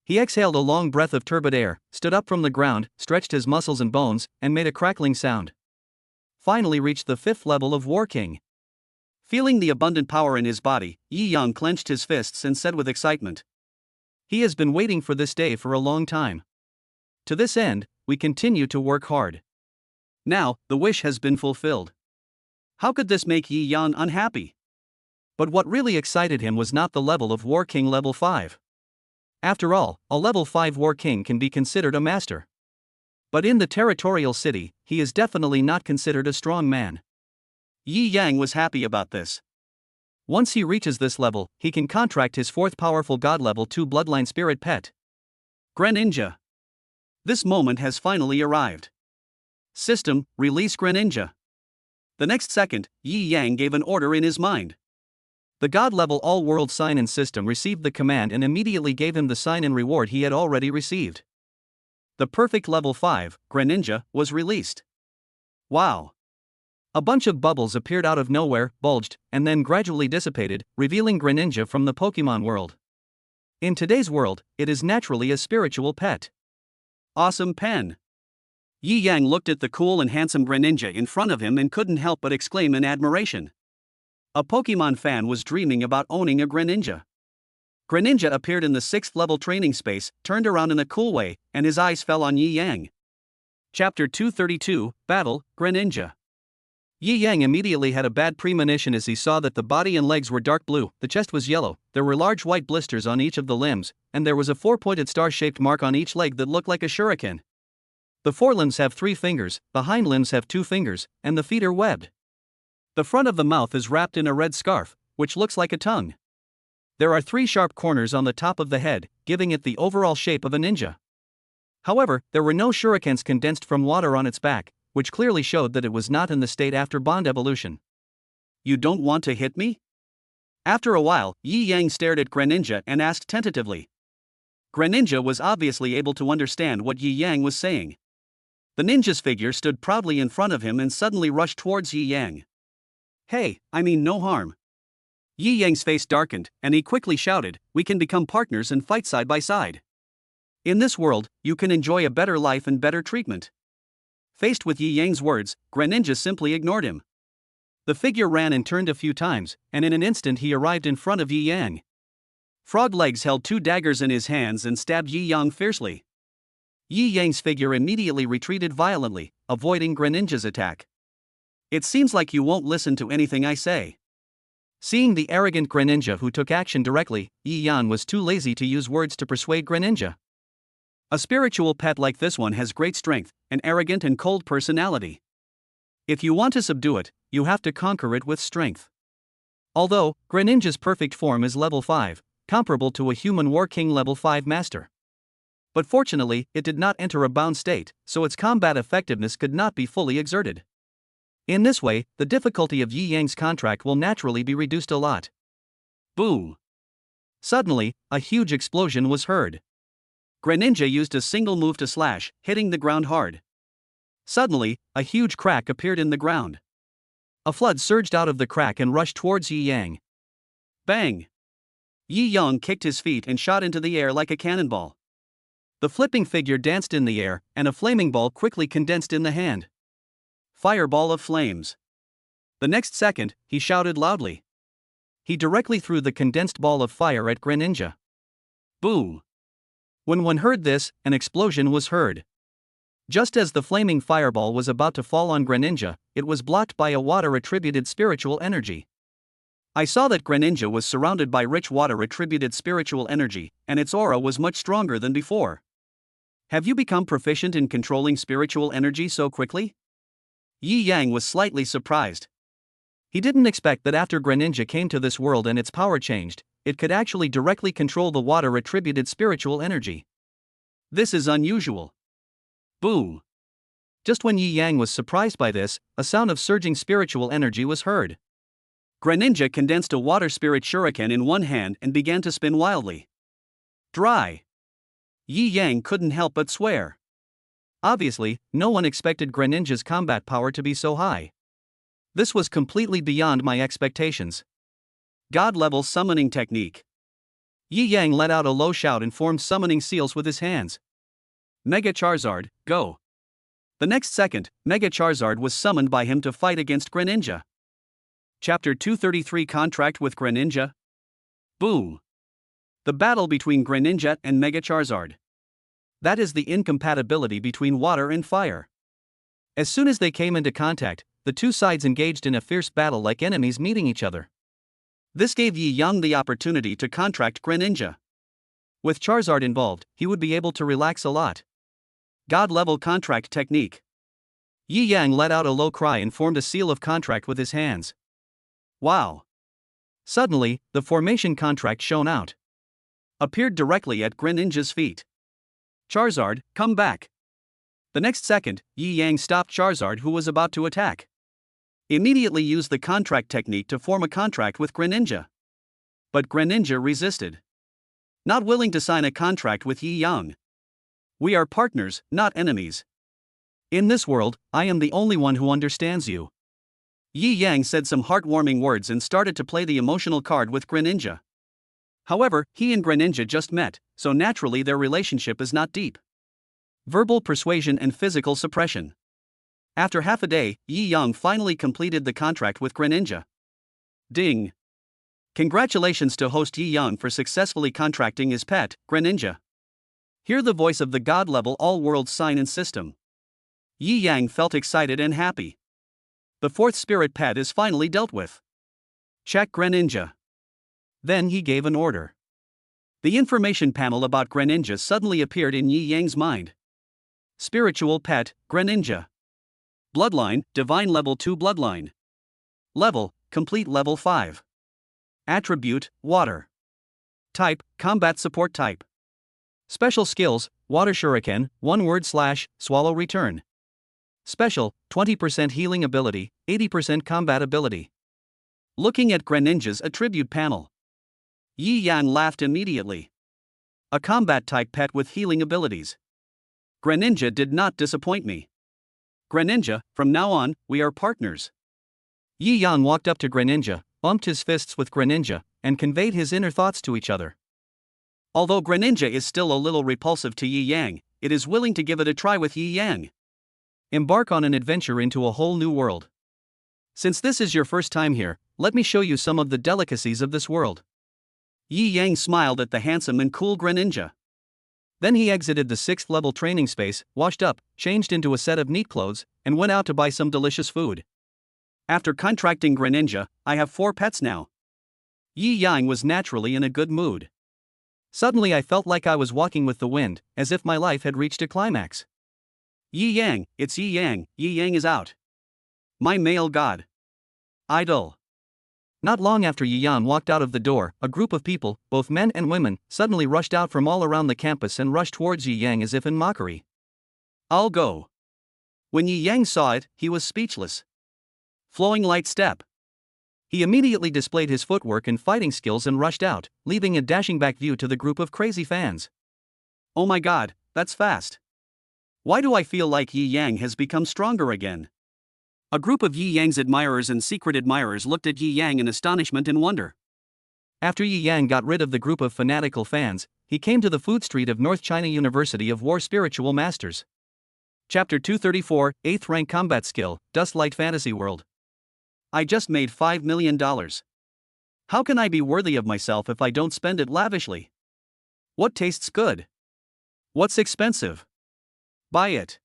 He exhaled a long breath of turbid air, stood up from the ground, stretched his muscles and bones, and made a crackling sound. Finally reached the 5th level of War King. Feeling the abundant power in his body, Yi Yang clenched his fists and said with excitement. He has been waiting for this day for a long time. To this end, we continue to work hard. Now, the wish has been fulfilled. How could this make Yi Yang unhappy? But what really excited him was not the level of War King level 5. After all, a level 5 War King can be considered a master. But in the territorial city, he is definitely not considered a strong man. Yi Yang was happy about this. Once he reaches this level, he can contract his 4th powerful god level 2 bloodline spirit pet. Greninja. This moment has finally arrived. System, release Greninja. The next second, Yi Yang gave an order in his mind. The god-level all-world sign-in system received the command and immediately gave him the sign-in reward he had already received. The perfect level 5, Greninja, was released. Wow! A bunch of bubbles appeared out of nowhere, bulged, and then gradually dissipated, revealing Greninja from the Pokemon world. In today's world, it is naturally a spiritual pet. Awesome pen. Yi Yang looked at the cool and handsome Greninja in front of him and couldn't help but exclaim in admiration. A Pokemon fan was dreaming about owning a Greninja. Greninja appeared in the 6th level training space, turned around in a cool way, and his eyes fell on Yi Yang. Chapter 232, Battle, Greninja. Yi Yang immediately had a bad premonition as he saw that the body and legs were dark blue, the chest was yellow, there were large white blisters on each of the limbs, and there was a 4-pointed star-shaped mark on each leg that looked like a shuriken. The forelimbs have 3 fingers, the hind limbs have 2 fingers, and the feet are webbed. The front of the mouth is wrapped in a red scarf, which looks like a tongue. There are 3 sharp corners on the top of the head, giving it the overall shape of a ninja. However, there were no shurikens condensed from water on its back, which clearly showed that it was not in the state after Bond evolution. You don't want to hit me? After a while, Yi Yang stared at Greninja and asked tentatively. Greninja was obviously able to understand what Yi Yang was saying. The ninja's figure stood proudly in front of him and suddenly rushed towards Yi Yang. Hey, I mean no harm. Yi Yang's face darkened, and he quickly shouted, we can become partners and fight side by side. In this world, you can enjoy a better life and better treatment. Faced with Yi Yang's words, Greninja simply ignored him. The figure ran and turned a few times, and in an instant he arrived in front of Yi Yang. Frog Legs held 2 daggers in his hands and stabbed Yi Yang fiercely. Yi Yang's figure immediately retreated violently, avoiding Greninja's attack. It seems like you won't listen to anything I say. Seeing the arrogant Greninja who took action directly, Yi Yang was too lazy to use words to persuade Greninja. A spiritual pet like this one has great strength, an arrogant and cold personality. If you want to subdue it, you have to conquer it with strength. Although, Greninja's perfect form is level 5, comparable to a human War King level 5 master. But fortunately, it did not enter a bound state, so its combat effectiveness could not be fully exerted. In this way, the difficulty of Yi Yang's contract will naturally be reduced a lot. Boom! Suddenly, a huge explosion was heard. Greninja used a single move to slash, hitting the ground hard. Suddenly, a huge crack appeared in the ground. A flood surged out of the crack and rushed towards Yi Yang. Bang! Yi Yang kicked his feet and shot into the air like a cannonball. The flipping figure danced in the air, and a flaming ball quickly condensed in the hand. Fireball of flames. The next second, he shouted loudly. He directly threw the condensed ball of fire at Greninja. Boom! When one heard this, an explosion was heard. Just as the flaming fireball was about to fall on Greninja, it was blocked by a water-attributed spiritual energy. I saw that Greninja was surrounded by rich water-attributed spiritual energy, and its aura was much stronger than before. Have you become proficient in controlling spiritual energy so quickly? Yi Yang was slightly surprised. He didn't expect that after Greninja came to this world and its power changed, it could actually directly control the water-attributed spiritual energy. This is unusual. Boom! Just when Yi Yang was surprised by this, a sound of surging spiritual energy was heard. Greninja condensed a water spirit shuriken in one hand and began to spin wildly. Dry! Yi Yang couldn't help but swear. Obviously, no one expected Greninja's combat power to be so high. This was completely beyond my expectations. God-level summoning technique. Yi Yang let out a low shout and formed summoning seals with his hands. Mega Charizard, go! The next second, Mega Charizard was summoned by him to fight against Greninja. Chapter 233 Contract with Greninja. Boom! The battle between Greninja and Mega Charizard. That is the incompatibility between water and fire. As soon as they came into contact, the two sides engaged in a fierce battle like enemies meeting each other. This gave Yi Yang the opportunity to contract Greninja. With Charizard involved, he would be able to relax a lot. God-level contract technique. Yi Yang let out a low cry and formed a seal of contract with his hands. Wow! Suddenly, the formation contract shone out. Appeared directly at Greninja's feet. Charizard, come back! The next second, Yi Yang stopped Charizard who was about to attack. Immediately used the contract technique to form a contract with Greninja. But Greninja resisted. Not willing to sign a contract with Yi Yang. We are partners, not enemies. In this world, I am the only one who understands you. Yi Yang said some heartwarming words and started to play the emotional card with Greninja. However, he and Greninja just met, so naturally their relationship is not deep. Verbal persuasion and physical suppression. After half a day, Yi Yang finally completed the contract with Greninja. Ding! Congratulations to host Yi Yang for successfully contracting his pet, Greninja. Hear the voice of the god-level all-world sign and system. Yi Yang felt excited and happy. The fourth spirit pet is finally dealt with. Check Greninja. Then he gave an order. The information panel about Greninja suddenly appeared in Yi Yang's mind. Spiritual pet, Greninja. Bloodline, Divine Level 2 Bloodline. Level, Complete Level 5. Attribute, Water. Type, Combat Support Type. Special Skills, Water Shuriken, 1 word / swallow return. Special, 20% healing ability, 80% combat ability. Looking at Greninja's attribute panel, Yi Yang laughed immediately. A combat type pet with healing abilities. Greninja did not disappoint me. Greninja, from now on, we are partners. Yi Yang walked up to Greninja, bumped his fists with Greninja, and conveyed his inner thoughts to each other. Although Greninja is still a little repulsive to Yi Yang, it is willing to give it a try with Yi Yang. Embark on an adventure into a whole new world. Since this is your first time here, let me show you some of the delicacies of this world. Yi Yang smiled at the handsome and cool Greninja. Then he exited the 6th level training space, washed up, changed into a set of neat clothes, and went out to buy some delicious food. After contracting Greninja, I have 4 pets now. Yi Yang was naturally in a good mood. Suddenly I felt like I was walking with the wind, as if my life had reached a climax. Yi Yang, it's Yi Yang, Yi Yang is out. My male god. Idol. Not long after Yi Yang walked out of the door, a group of people, both men and women, suddenly rushed out from all around the campus and rushed towards Yi Yang as if in mockery. I'll go. When Yi Yang saw it, he was speechless. Flowing light step. He immediately displayed his footwork and fighting skills and rushed out, leaving a dashing back view to the group of crazy fans. Oh my god, that's fast. Why do I feel like Yi Yang has become stronger again? A group of Yi Yang's admirers and secret admirers looked at Yi Yang in astonishment and wonder. After Yi Yang got rid of the group of fanatical fans, he came to the food street of North China University of War Spiritual Masters. Chapter 234, 8th Rank Combat Skill, Dust Light Fantasy World. I just made $5 million. How can I be worthy of myself if I don't spend it lavishly? What tastes good? What's expensive? Buy it.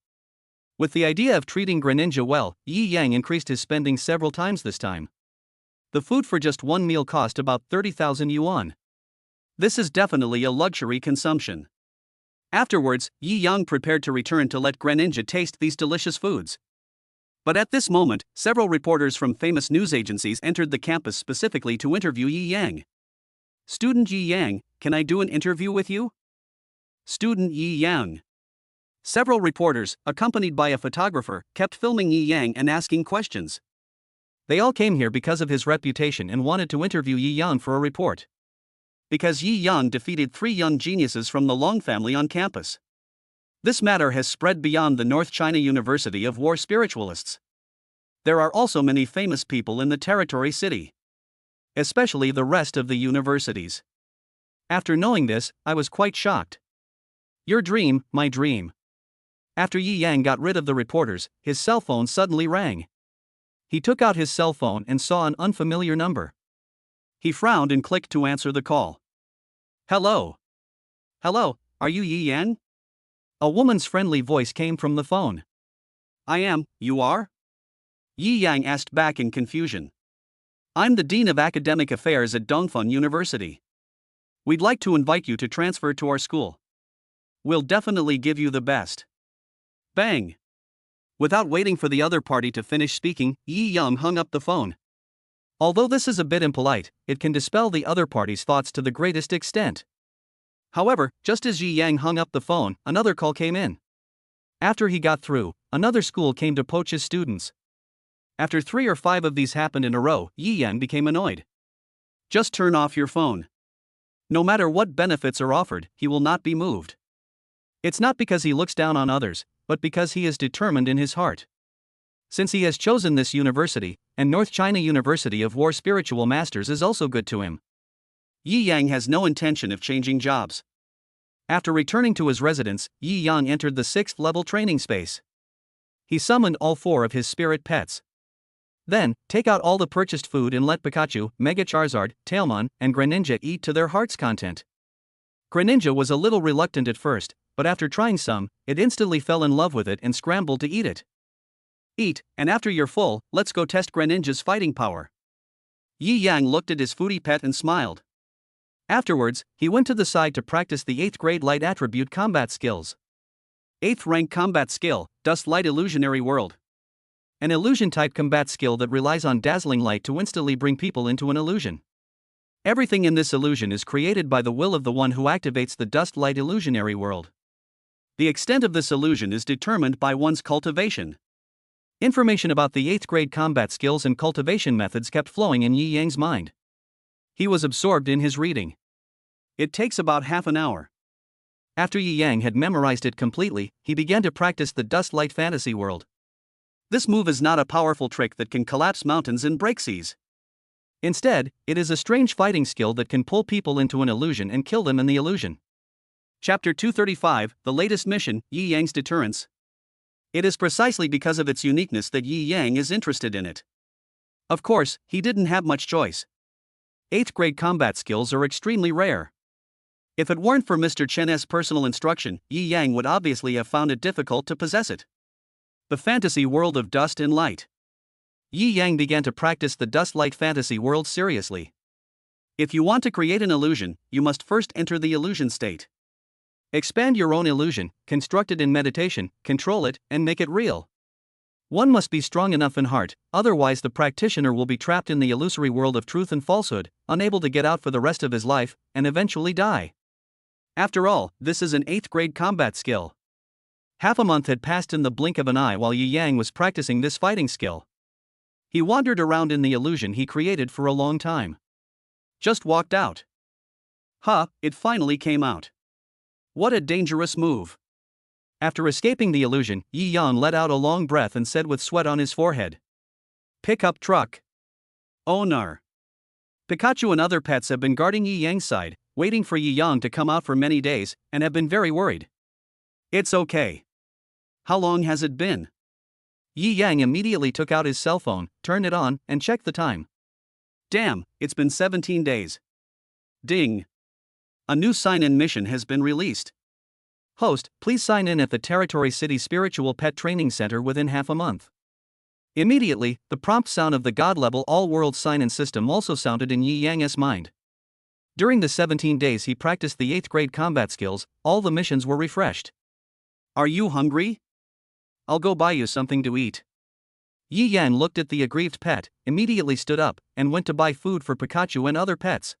With the idea of treating Greninja well, Yi Yang increased his spending several times this time. The food for just one meal cost about 30,000 yuan. This is definitely a luxury consumption. Afterwards, Yi Yang prepared to return to let Greninja taste these delicious foods. But at this moment, several reporters from famous news agencies entered the campus specifically to interview Yi Yang. Student Yi Yang, can I do an interview with you? Student Yi Yang. Several reporters, accompanied by a photographer, kept filming Yi Yang and asking questions. They all came here because of his reputation and wanted to interview Yi Yang for a report. Because Yi Yang defeated 3 young geniuses from the Long family on campus. This matter has spread beyond the North China University of War Spiritualists. There are also many famous people in the territory city. Especially the rest of the universities. After knowing this, I was quite shocked. Your dream, my dream. After Yi Yang got rid of the reporters, his cell phone suddenly rang. He took out his cell phone and saw an unfamiliar number. He frowned and clicked to answer the call. Hello. Hello, are you Yi Yang? A woman's friendly voice came from the phone. I am, you are? Yi Yang asked back in confusion. I'm the Dean of Academic Affairs at Dongfeng University. We'd like to invite you to transfer to our school. We'll definitely give you the best. Bang! Without waiting for the other party to finish speaking, Yi Yang hung up the phone. Although this is a bit impolite, it can dispel the other party's thoughts to the greatest extent. However, just as Yi Yang hung up the phone, another call came in. After he got through, another school came to poach his students. After 3 or 5 of these happened in a row, Yi Yang became annoyed. Just turn off your phone. No matter what benefits are offered, he will not be moved. It's not because he looks down on others, but because he is determined in his heart. Since he has chosen this university, and North China University of War Spiritual Masters is also good to him. Yi Yang has no intention of changing jobs. After returning to his residence, Yi Yang entered the 6th level training space. He summoned all 4 of his spirit pets. Then, take out all the purchased food and let Pikachu, Mega Charizard, Tailmon, and Greninja eat to their heart's content. Greninja was a little reluctant at first, but after trying some, it instantly fell in love with it and scrambled to eat it. Eat, and after you're full, let's go test Greninja's fighting power. Yi Yang looked at his foodie pet and smiled. Afterwards, he went to the side to practice the 8th grade light attribute combat skills. 8th rank combat skill, Dust Light Illusionary World. An illusion type combat skill that relies on dazzling light to instantly bring people into an illusion. Everything in this illusion is created by the will of the one who activates the Dust Light Illusionary World. The extent of this illusion is determined by one's cultivation. Information about the 8th grade combat skills and cultivation methods kept flowing in Yi Yang's mind. He was absorbed in his reading. It takes about half an hour. After Yi Yang had memorized it completely, he began to practice the Dust Light Fantasy World. This move is not a powerful trick that can collapse mountains and break seas. Instead, it is a strange fighting skill that can pull people into an illusion and kill them in the illusion. Chapter 235, the latest mission, Yi Yang's Deterrence. It is precisely because of its uniqueness that Yi Yang is interested in it. Of course, he didn't have much choice. 8th grade combat skills are extremely rare. If it weren't for Mr. Chen's personal instruction, Yi Yang would obviously have found it difficult to possess it. The fantasy world of dust and light. Yi Yang began to practice the Dust Light Fantasy World seriously. If you want to create an illusion, you must first enter the illusion state. Expand your own illusion, construct it in meditation, control it, and make it real. One must be strong enough in heart, otherwise the practitioner will be trapped in the illusory world of truth and falsehood, unable to get out for the rest of his life, and eventually die. After all, this is an 8th grade combat skill. Half a month had passed in the blink of an eye while Yi Yang was practicing this fighting skill. He wandered around in the illusion he created for a long time. Just walked out. It finally came out. What a dangerous move. After escaping the illusion, Yi Yang let out a long breath and said with sweat on his forehead, "Pick-up truck." Oh no. Pikachu and other pets have been guarding Yi Yang's side, waiting for Yi Yang to come out for many days, and have been very worried. It's okay. How long has it been? Yi Yang immediately took out his cell phone, turned it on, and checked the time. Damn, it's been 17 days. Ding. A new sign-in mission has been released. Host, please sign in at the Territory City Spiritual Pet Training Center within half a month. Immediately, the prompt sound of the God-level all-world sign-in system also sounded in Yi Yang's mind. During the 17 days he practiced the 8th grade combat skills, all the missions were refreshed. Are you hungry? I'll go buy you something to eat. Yi Yang looked at the aggrieved pet, immediately stood up, and went to buy food for Pikachu and other pets.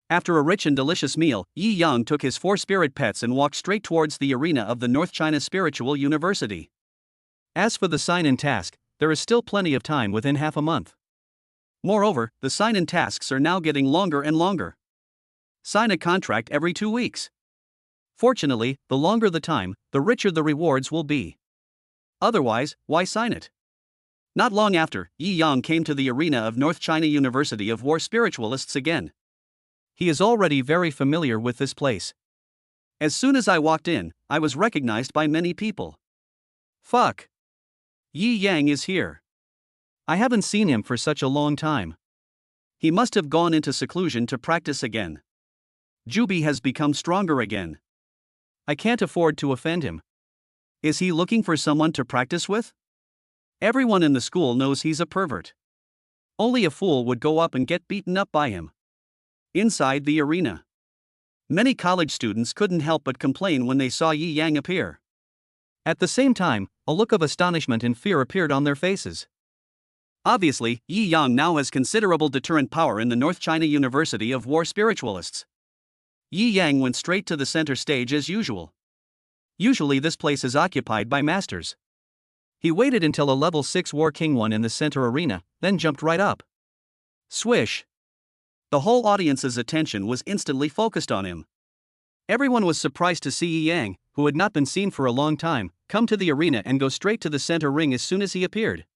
After a rich and delicious meal, Yi Yang took his 4 spirit pets and walked straight towards the arena of the North China Spiritual University. As for the sign-in task, there is still plenty of time within half a month. Moreover, the sign-in tasks are now getting longer and longer. Sign a contract every 2 weeks. Fortunately, the longer the time, the richer the rewards will be. Otherwise, why sign it? Not long after, Yi Yang came to the arena of North China University of War Spiritualists again. He is already very familiar with this place. As soon as I walked in, I was recognized by many people. Fuck. Yi Yang is here. I haven't seen him for such a long time. He must have gone into seclusion to practice again. Jubi has become stronger again. I can't afford to offend him. Is he looking for someone to practice with? Everyone in the school knows he's a pervert. Only a fool would go up and get beaten up by him. Inside the arena, many college students couldn't help but complain when they saw Yi Yang appear. At the same time, a look of astonishment and fear appeared on their faces. Obviously, Yi Yang now has considerable deterrent power in the North China University of War Spiritualists. Yi Yang went straight to the center stage as usual. Usually this place is occupied by masters. He waited until a level 6 War King won in the center arena, then jumped right up. Swish. The whole audience's attention was instantly focused on him. Everyone was surprised to see Yi Yang, who had not been seen for a long time, come to the arena and go straight to the center ring as soon as he appeared.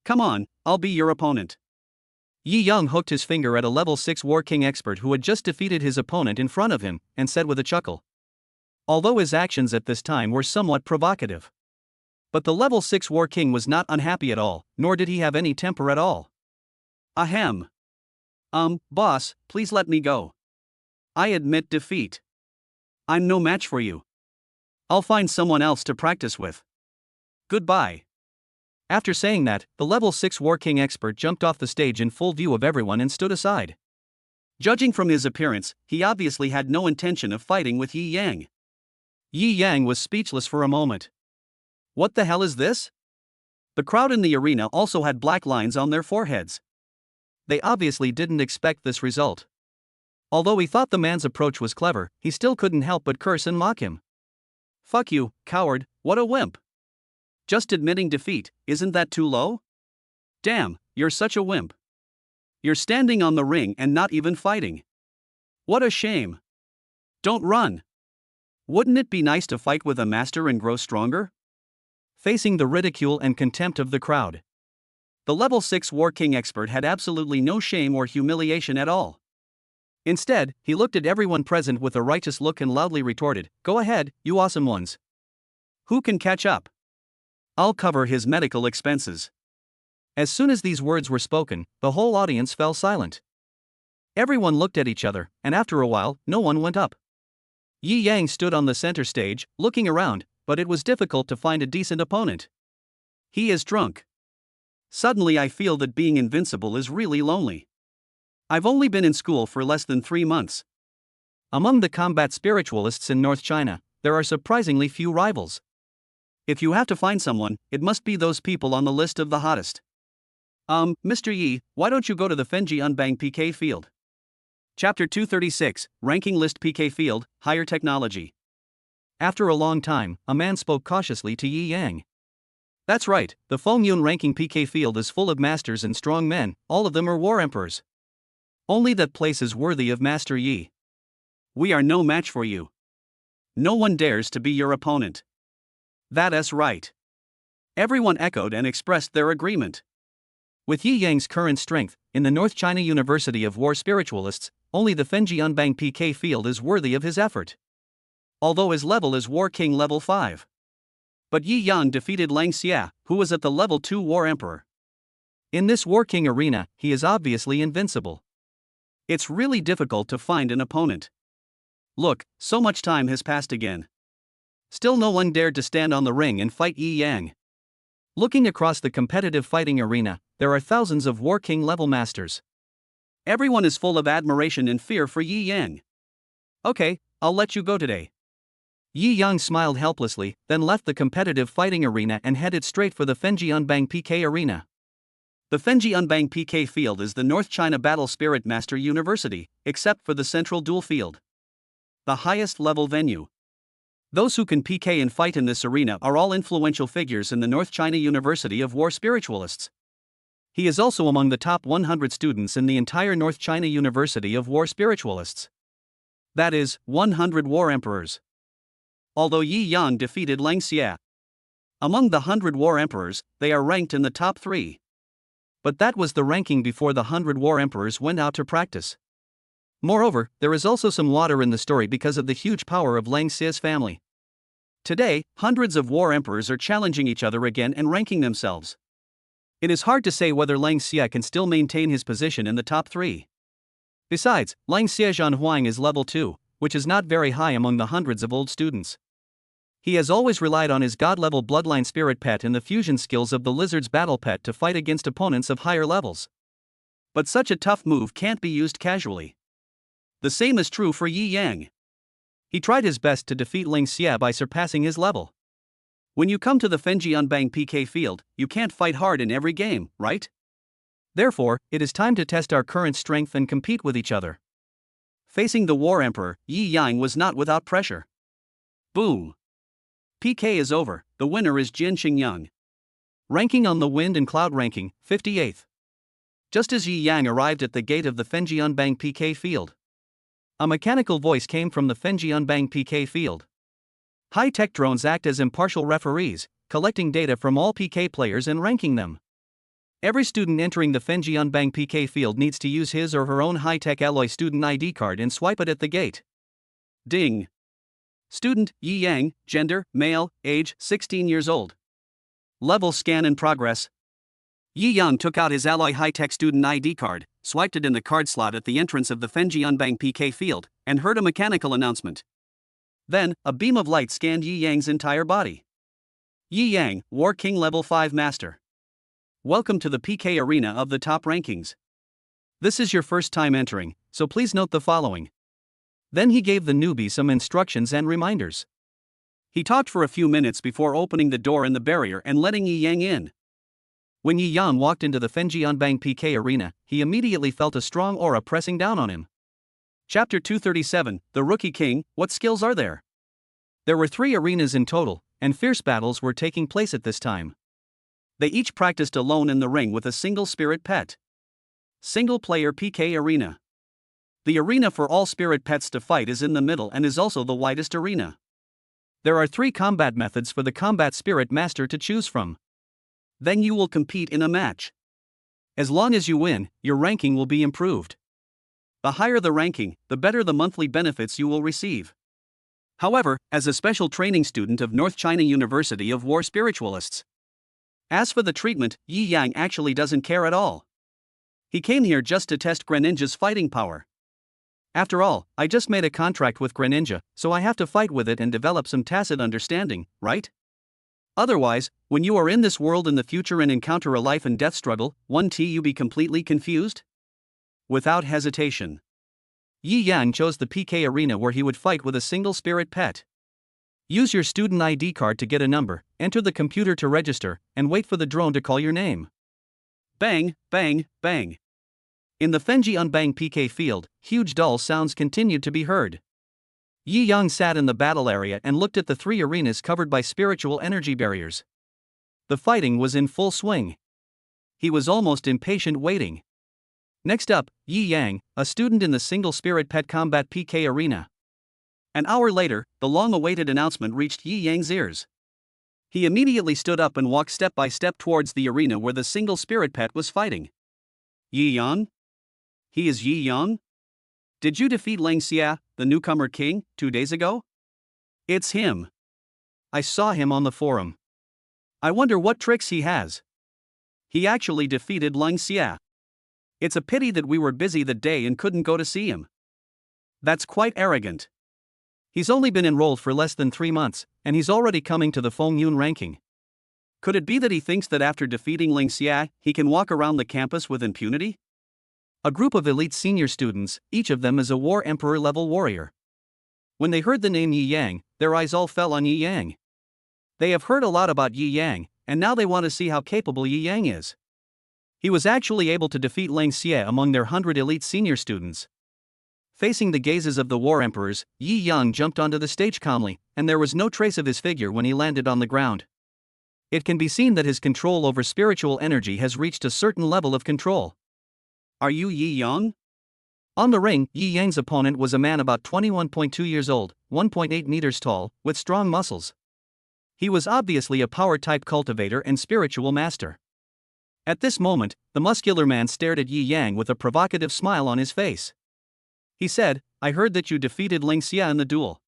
Come on, I'll be your opponent. Yi Yang hooked his finger at a level 6 War King expert who had just defeated his opponent in front of him, and said with a chuckle. Although his actions at this time were somewhat provocative. But the level 6 War King was not unhappy at all, nor did he have any temper at all. Ahem. Boss, please let me go. I admit defeat. I'm no match for you. I'll find someone else to practice with. Goodbye. After saying that, the level 6 War King expert jumped off the stage in full view of everyone and stood aside. Judging from his appearance, he obviously had no intention of fighting with Yi Yang. Yi Yang was speechless for a moment. What the hell is this? The crowd in the arena also had black lines on their foreheads. They obviously didn't expect this result. Although he thought the man's approach was clever, he still couldn't help but curse and mock him. Fuck you, coward, what a wimp. Just admitting defeat, isn't that too low? Damn, you're such a wimp. You're standing on the ring and not even fighting. What a shame. Don't run. Wouldn't it be nice to fight with a master and grow stronger? Facing the ridicule and contempt of the crowd, the level 6 War King expert had absolutely no shame or humiliation at all. Instead, he looked at everyone present with a righteous look and loudly retorted, "Go ahead, you awesome ones. Who can catch up? I'll cover his medical expenses." As soon as these words were spoken, the whole audience fell silent. Everyone looked at each other, and after a while, no one went up. Yi Yang stood on the center stage, looking around, but it was difficult to find a decent opponent. He is drunk. Suddenly I feel that being invincible is really lonely. I've only been in school for less than 3 months. Among the combat spiritualists in North China, there are surprisingly few rivals. If you have to find someone, it must be those people on the list of the hottest. Mr. Yi, why don't you go to the Fenji Unbang PK field? Chapter 236, Ranking List PK Field, Higher Technology. After a long time, a man spoke cautiously to Yi Yang. That's right, the Fengyun ranking PK field is full of masters and strong men, all of them are war emperors. Only that place is worthy of Master Yi. We are no match for you. No one dares to be your opponent. That's right. Everyone echoed and expressed their agreement. With Yi Yang's current strength, in the North China University of War Spiritualists, only the Fenji Unbang PK field is worthy of his effort. Although his level is War King level 5. But Yi Yang defeated Lang Xia, who was at the level 2 War Emperor. In this War King arena, he is obviously invincible. It's really difficult to find an opponent. Look, so much time has passed again. Still no one dared to stand on the ring and fight Yi Yang. Looking across the competitive fighting arena, there are thousands of War King level masters. Everyone is full of admiration and fear for Yi Yang. Okay, I'll let you go today. Yi Yang smiled helplessly, then left the competitive fighting arena and headed straight for the Fenji Unbang PK arena. The Fenji Unbang PK field is the North China Battle Spirit Master University, except for the Central Duel field, the highest level venue. Those who can PK and fight in this arena are all influential figures in the North China University of War Spiritualists. He is also among the top 100 students in the entire North China University of War Spiritualists. That is, 100 War Emperors. Although Yi Yang defeated Lang Xia among the 100 War Emperors, they are ranked in the top 3. But that was the ranking before the 100 War Emperors went out to practice. Moreover, there is also some water in the story because of the huge power of Lang Xia's family. Today, hundreds of War Emperors are challenging each other again and ranking themselves. It is hard to say whether Lang Xia can still maintain his position in the top 3. Besides, Lang Xiaozhan Huang is level 2, which is not very high among the hundreds of old students. He has always relied on his god-level Bloodline Spirit pet and the fusion skills of the Lizard's Battle pet to fight against opponents of higher levels. But such a tough move can't be used casually. The same is true for Yi Yang. He tried his best to defeat Lang Xia by surpassing his level. When you come to the Fenji Unbang PK field, you can't fight hard in every game, right? Therefore, it is time to test our current strength and compete with each other. Facing the War Emperor, Yi Yang was not without pressure. Boom! PK is over, the winner is Jin Xingyang. Ranking on the Wind and Cloud ranking, 58th. Just as Yi Yang arrived at the gate of the Fenji Unbang PK field, a mechanical voice came from the Fenji Unbang PK field. High-tech drones act as impartial referees, collecting data from all PK players and ranking them. Every student entering the Fenjianbang PK field needs to use his or her own high-tech alloy student ID card and swipe it at the gate. Ding. Student, Yi Yang, gender, male, age, 16 years old. Level scan in progress. Yi Yang took out his alloy high-tech student ID card, swiped it in the card slot at the entrance of the Fenjianbang PK field, and heard a mechanical announcement. Then, a beam of light scanned Yi Yang's entire body. Yi Yang, War King Level 5 Master. Welcome to the PK arena of the top rankings. This is your first time entering, so please note the following. Then he gave the newbie some instructions and reminders. He talked for a few minutes before opening the door in the barrier and letting Yi Yang in. When Yi Yang walked into the Fenjianbang PK arena, he immediately felt a strong aura pressing down on him. Chapter 237, The Rookie King, What Skills Are There? There were 3 arenas in total, and fierce battles were taking place at this time. They each practiced alone in the ring with a single spirit pet. Single-player PK arena. The arena for all spirit pets to fight is in the middle and is also the widest arena. There are 3 combat methods for the combat spirit master to choose from. Then you will compete in a match. As long as you win, your ranking will be improved. The higher the ranking, the better the monthly benefits you will receive. However, as a special training student of North China University of War Spiritualists. As for the treatment, Yi Yang actually doesn't care at all. He came here just to test Greninja's fighting power. After all, I just made a contract with Greninja, so I have to fight with it and develop some tacit understanding, right? Otherwise, when you are in this world in the future and encounter a life and death struggle, won't you be completely confused? Without hesitation, Yi Yang chose the PK arena where he would fight with a single spirit pet. Use your student ID card to get a number, enter the computer to register, and wait for the drone to call your name. Bang, bang, bang. In the Fenjianbang PK field, huge dull sounds continued to be heard. Yi Yang sat in the battle area and looked at the 3 arenas covered by spiritual energy barriers. The fighting was in full swing. He was almost impatient waiting. Next up, Yi Yang, a student in the single spirit pet combat PK arena. An hour later, the long-awaited announcement reached Yi Yang's ears. He immediately stood up and walked step by step towards the arena where the single spirit pet was fighting. Yi Yang? He is Yi Yang? Did you defeat Lang Xia, the newcomer king, 2 days ago? It's him. I saw him on the forum. I wonder what tricks he has. He actually defeated Lang Xia. It's a pity that we were busy that day and couldn't go to see him. That's quite arrogant. He's only been enrolled for less than 3 months, and he's already coming to the Feng Yun ranking. Could it be that he thinks that after defeating Ling Xia, he can walk around the campus with impunity? A group of elite senior students, each of them is a War Emperor level warrior. When they heard the name Yi Yang, their eyes all fell on Yi Yang. They have heard a lot about Yi Yang, and now they want to see how capable Yi Yang is. He was actually able to defeat Lang Xie among their 100 elite senior students. Facing the gazes of the War Emperors, Yi Yang jumped onto the stage calmly, and there was no trace of his figure when he landed on the ground. It can be seen that his control over spiritual energy has reached a certain level of control. Are you Yi Yang? On the ring, Yi Yang's opponent was a man about 21.2 years old, 1.8 meters tall, with strong muscles. He was obviously a power-type cultivator and spiritual master. At this moment, the muscular man stared at Yi Yang with a provocative smile on his face. He said, I heard that you defeated Ling Xia in the duel.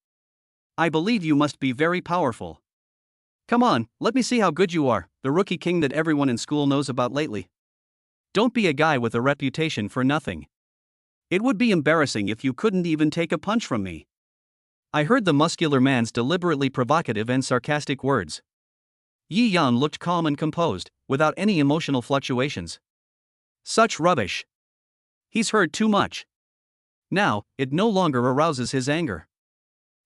I believe you must be very powerful. Come on, let me see how good you are, the rookie king that everyone in school knows about lately. Don't be a guy with a reputation for nothing. It would be embarrassing if you couldn't even take a punch from me. I heard the muscular man's deliberately provocative and sarcastic words. Yi Yang looked calm and composed, without any emotional fluctuations. Such rubbish. He's heard too much. Now, it no longer arouses his anger.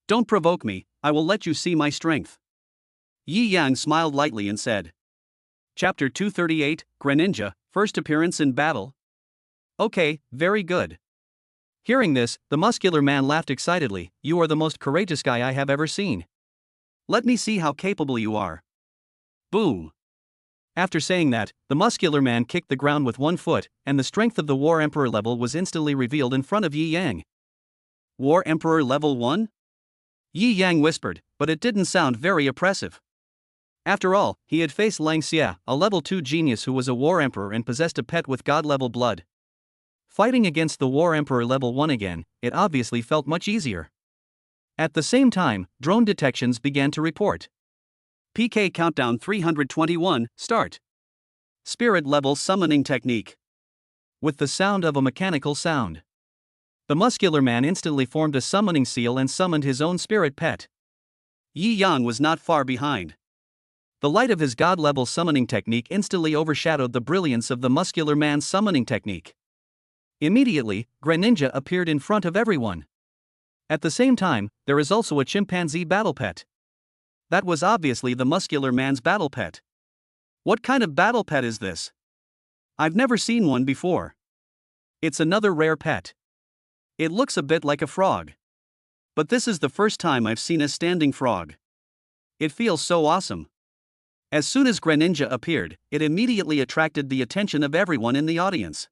Don't provoke me, I will let you see my strength. Yi Yang smiled lightly and said. Chapter 238, Greninja, First Appearance in Battle. Okay, very good. Hearing this, the muscular man laughed excitedly. You are the most courageous guy I have ever seen. Let me see how capable you are. Boom. After saying that, the muscular man kicked the ground with 1 foot, and the strength of the War Emperor level was instantly revealed in front of Yi Yang. War Emperor level 1? Yi Yang whispered, but it didn't sound very oppressive. After all, he had faced Lang Xia, a level 2 genius who was a war emperor and possessed a pet with god-level blood. Fighting against the war emperor level 1 again, it obviously felt much easier. At the same time, drone detections began to report. PK countdown 321, start. Spirit level summoning technique. With the sound of a mechanical sound, the muscular man instantly formed a summoning seal and summoned his own spirit pet. Yi Yang was not far behind. The light of his god-level summoning technique instantly overshadowed the brilliance of the muscular man's summoning technique. Immediately, Greninja appeared in front of everyone. At the same time, there is also a chimpanzee battle pet. That was obviously the muscular man's battle pet. What kind of battle pet is this? I've never seen one before. It's another rare pet. It looks a bit like a frog. But this is the first time I've seen a standing frog. It feels so awesome. As soon as Greninja appeared, it immediately attracted the attention of everyone in the audience.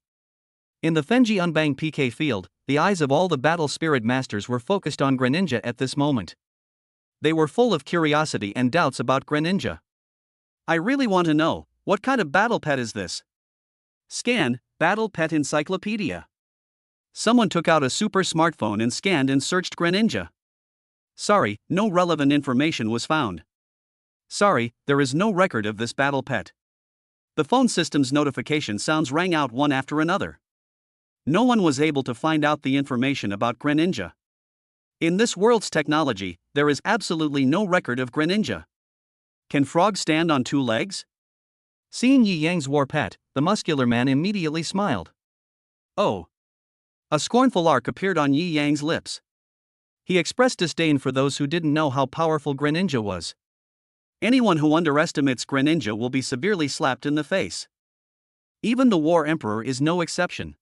In the Fenji Unbang PK field, the eyes of all the battle spirit masters were focused on Greninja at this moment. They were full of curiosity and doubts about Greninja. I really want to know, what kind of battle pet is this? Scan, Battle Pet Encyclopedia. Someone took out a super smartphone and scanned and searched Greninja. Sorry, no relevant information was found. Sorry, there is no record of this battle pet. The phone system's notification sounds rang out one after another. No one was able to find out the information about Greninja. In this world's technology, there is absolutely no record of Greninja. Can frogs stand on two legs? Seeing Yi Yang's war pet, the muscular man immediately smiled. Oh. A scornful arc appeared on Yi Yang's lips. He expressed disdain for those who didn't know how powerful Greninja was. Anyone who underestimates Greninja will be severely slapped in the face. Even the War Emperor is no exception.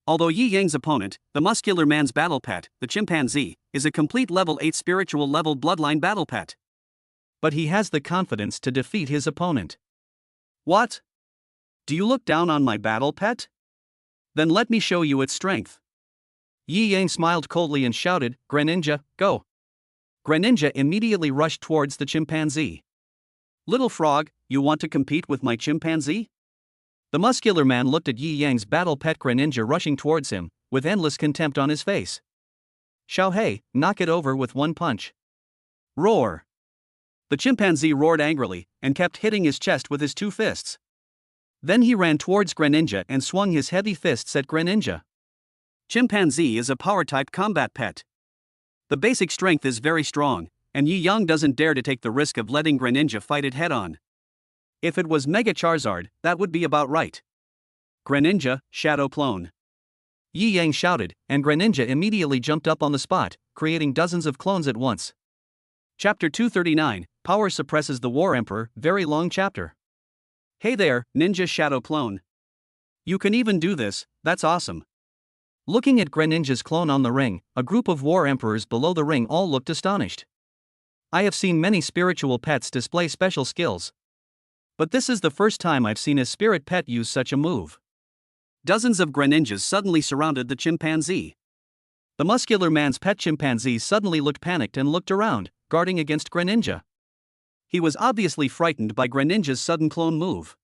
Although Yi Yang's opponent, the muscular man's battle pet, the chimpanzee, is a complete level 8 spiritual level bloodline battle pet. But he has the confidence to defeat his opponent. What? Do you look down on my battle pet? Then let me show you its strength. Yi Yang smiled coldly and shouted, "Greninja, go!" Greninja immediately rushed towards the chimpanzee. Little frog, you want to compete with my chimpanzee? The muscular man looked at Yi Yang's battle pet Greninja rushing towards him, with endless contempt on his face. Xiaohei, knock it over with one punch. Roar! The chimpanzee roared angrily, and kept hitting his chest with his two fists. Then he ran towards Greninja and swung his heavy fists at Greninja. Chimpanzee is a power-type combat pet. The basic strength is very strong, and Yi Yang doesn't dare to take the risk of letting Greninja fight it head-on. If it was Mega Charizard, that would be about right. Greninja, Shadow Clone. Yi Yang shouted, and Greninja immediately jumped up on the spot, creating dozens of clones at once. Chapter 239, Power Suppresses the War Emperor, very long chapter. Hey there, Ninja Shadow Clone. You can even do this, that's awesome. Looking at Greninja's clone on the ring, a group of war emperors below the ring all looked astonished. I have seen many spiritual pets display special skills. But this is the first time I've seen a spirit pet use such a move. Dozens of Greninjas suddenly surrounded the chimpanzee. The muscular man's pet chimpanzee suddenly looked panicked and looked around, guarding against Greninja. He was obviously frightened by Greninja's sudden clone move.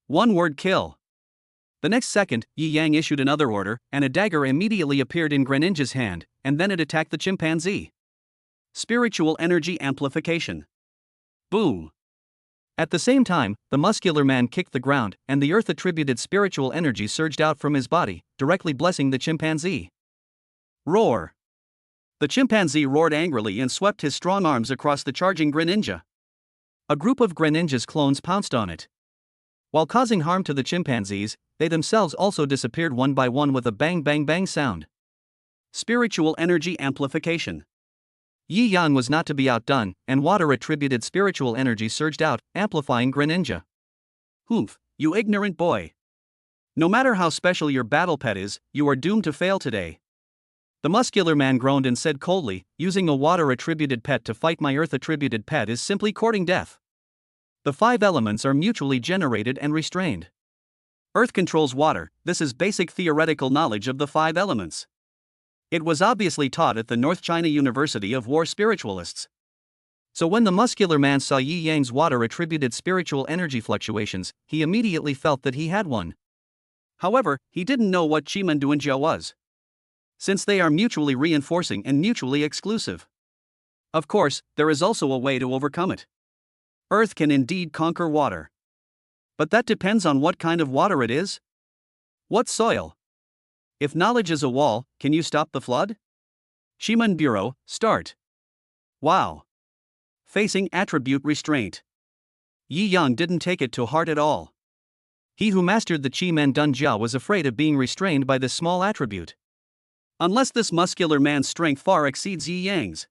One word: kill. The next second, Yi Yang issued another order, and a dagger immediately appeared in Greninja's hand, and then it attacked the chimpanzee. Spiritual Energy Amplification. Boom. At the same time, the muscular man kicked the ground, and the earth-attributed spiritual energy surged out from his body, directly blessing the chimpanzee. Roar. The chimpanzee roared angrily and swept his strong arms across the charging Greninja. A group of Greninja's clones pounced on it. While causing harm to the chimpanzees, they themselves also disappeared one by one with a bang bang bang sound. Spiritual Energy Amplification. Yi Yang was not to be outdone, and water-attributed spiritual energy surged out, amplifying Greninja. Humph, you ignorant boy. No matter how special your battle pet is, you are doomed to fail today. The muscular man groaned and said coldly, using a water-attributed pet to fight my earth-attributed pet is simply courting death. The 5 elements are mutually generated and restrained. Earth controls water, this is basic theoretical knowledge of the 5 elements. It was obviously taught at the North China University of War Spiritualists. So when the muscular man saw Yi Yang's water-attributed spiritual energy fluctuations, he immediately felt that he had one. However, he didn't know what Chiman Duanjia was, since they are mutually reinforcing and mutually exclusive. Of course, there is also a way to overcome it. Earth can indeed conquer water. But that depends on what kind of water it is. What soil? If knowledge is a wall, can you stop the flood? Shiman Bureau, start. Wow. Facing attribute restraint. Yi Yang didn't take it to heart at all. He who mastered the Qi Men Dun Jia was afraid of being restrained by this small attribute. Unless this muscular man's strength far exceeds Yi Yang's.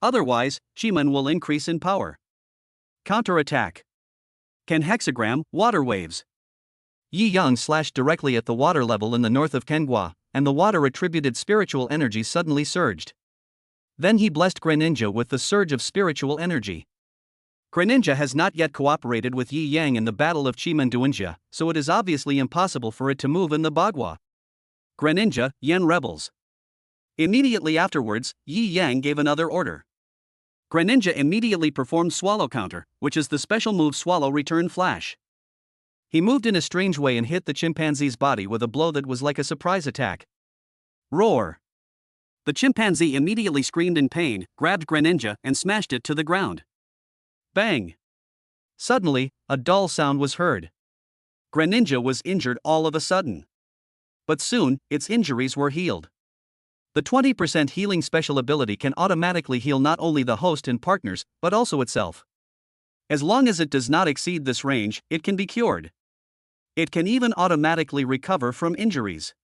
Otherwise, Shiman will increase in power. Counterattack. Can hexagram, water waves. Yi Yang slashed directly at the water level in the north of Kenghua, and the water-attributed spiritual energy suddenly surged. Then he blessed Greninja with the surge of spiritual energy. Greninja has not yet cooperated with Yi Yang in the Battle of Chiman Duanjia, so it is obviously impossible for it to move in the Bagua. Greninja, Yen rebels. Immediately afterwards, Yi Yang gave another order. Greninja immediately performed Swallow Counter, which is the special move Swallow Return Flash. He moved in a strange way and hit the chimpanzee's body with a blow that was like a surprise attack. Roar! The chimpanzee immediately screamed in pain, grabbed Greninja, and smashed it to the ground. Bang! Suddenly, a dull sound was heard. Greninja was injured all of a sudden. But soon, its injuries were healed. The 20% healing special ability can automatically heal not only the host and partners, but also itself. As long as it does not exceed this range, it can be cured. It can even automatically recover from injuries.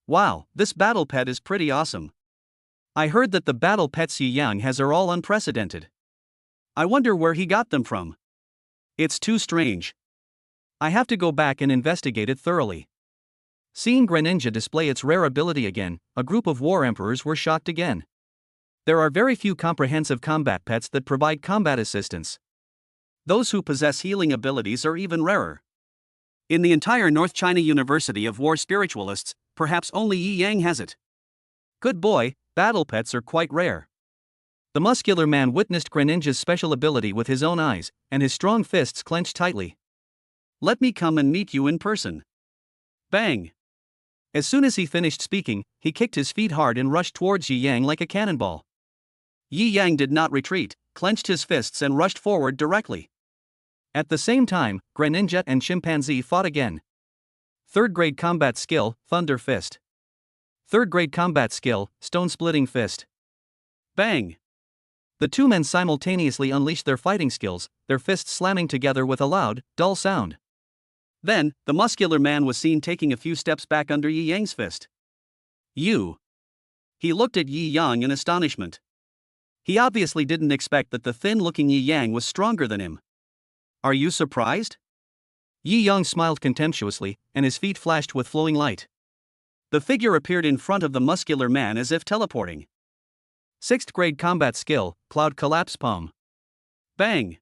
Wow, this battle pet is pretty awesome. I heard that the battle pets Yi Yang has are all unprecedented. I wonder where he got them from. It's too strange. I have to go back and investigate it thoroughly. Seeing Greninja display its rare ability again, a group of war emperors were shocked again. There are very few comprehensive combat pets that provide combat assistance. Those who possess healing abilities are even rarer. In the entire North China University of War Spiritualists, perhaps only Yi Yang has it. Good boy, battle pets are quite rare. The muscular man witnessed Greninja's special ability with his own eyes, and his strong fists clenched tightly. Let me come and meet you in person. Bang! As soon as he finished speaking, he kicked his feet hard and rushed towards Yi Yang like a cannonball. Yi Yang did not retreat, clenched his fists and rushed forward directly. At the same time, Greninja and Chimpanzee fought again. 3rd grade combat skill, Thunder Fist. 3rd grade combat skill, Stone Splitting Fist. Bang! The two men simultaneously unleashed their fighting skills, their fists slamming together with a loud, dull sound. Then, the muscular man was seen taking a few steps back under Yi Yang's fist. You! He looked at Yi Yang in astonishment. He obviously didn't expect that the thin-looking Yi Yang was stronger than him. Are you surprised? Yi Yang smiled contemptuously, and his feet flashed with flowing light. The figure appeared in front of the muscular man as if teleporting. 6th grade combat skill, Cloud Collapse Palm. Bang!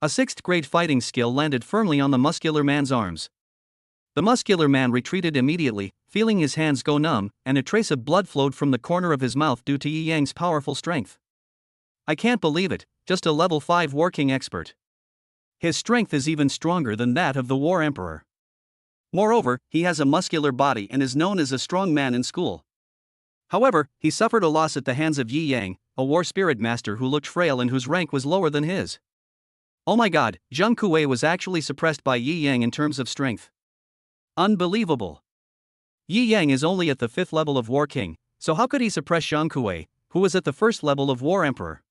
A 6th grade fighting skill landed firmly on the muscular man's arms. The muscular man retreated immediately, feeling his hands go numb, and a trace of blood flowed from the corner of his mouth due to Yi Yang's powerful strength. I can't believe it, just a level 5 War King expert. His strength is even stronger than that of the War Emperor. Moreover, he has a muscular body and is known as a strong man in school. However, he suffered a loss at the hands of Yi Yang, a war spirit master who looked frail and whose rank was lower than his. Oh my god, Zheng Kuei was actually suppressed by Yi Yang in terms of strength. Unbelievable. Yi Yang is only at the 5th level of War King, so how could he suppress Zheng Kuei, who was at the 1st level of War Emperor?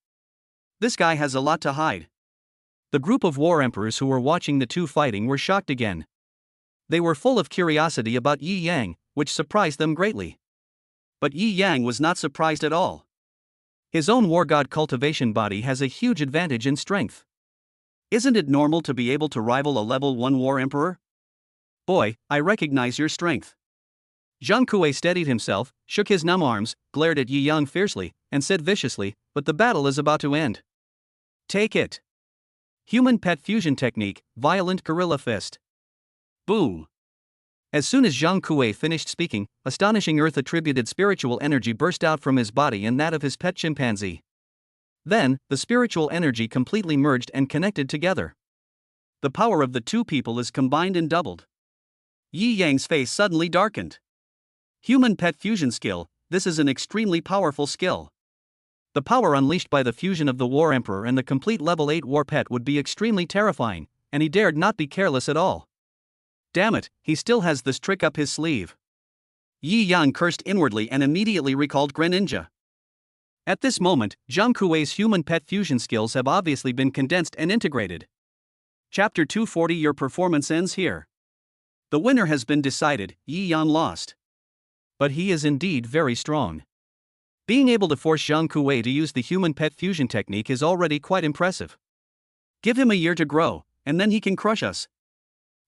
This guy has a lot to hide. The group of war emperors who were watching the two fighting were shocked again. They were full of curiosity about Yi Yang, which surprised them greatly. But Yi Yang was not surprised at all. His own war god cultivation body has a huge advantage in strength. Isn't it normal to be able to rival a level 1 war emperor? Boy, I recognize your strength. Zheng Kuei steadied himself, shook his numb arms, glared at Yi Yang fiercely, and said viciously, but the battle is about to end. Take it. Human Pet Fusion Technique, Violent Gorilla Fist. Boom. As soon as Zheng Kuei finished speaking, astonishing Earth-attributed spiritual energy burst out from his body and that of his pet chimpanzee. Then, the spiritual energy completely merged and connected together. The power of the two people is combined and doubled. Yi Yang's face suddenly darkened. Human pet fusion skill, this is an extremely powerful skill. The power unleashed by the fusion of the War Emperor and the complete level 8 War Pet would be extremely terrifying, and he dared not be careless at all. Damn it, he still has this trick up his sleeve. Yi Yang cursed inwardly and immediately recalled Greninja. At this moment, Zhang Kuei's human pet fusion skills have obviously been condensed and integrated. Chapter 240. Your performance ends here. The winner has been decided, Yi Yang lost. But he is indeed very strong. Being able to force Zhang Kuei to use the human pet fusion technique is already quite impressive. Give him a year to grow, and then he can crush us.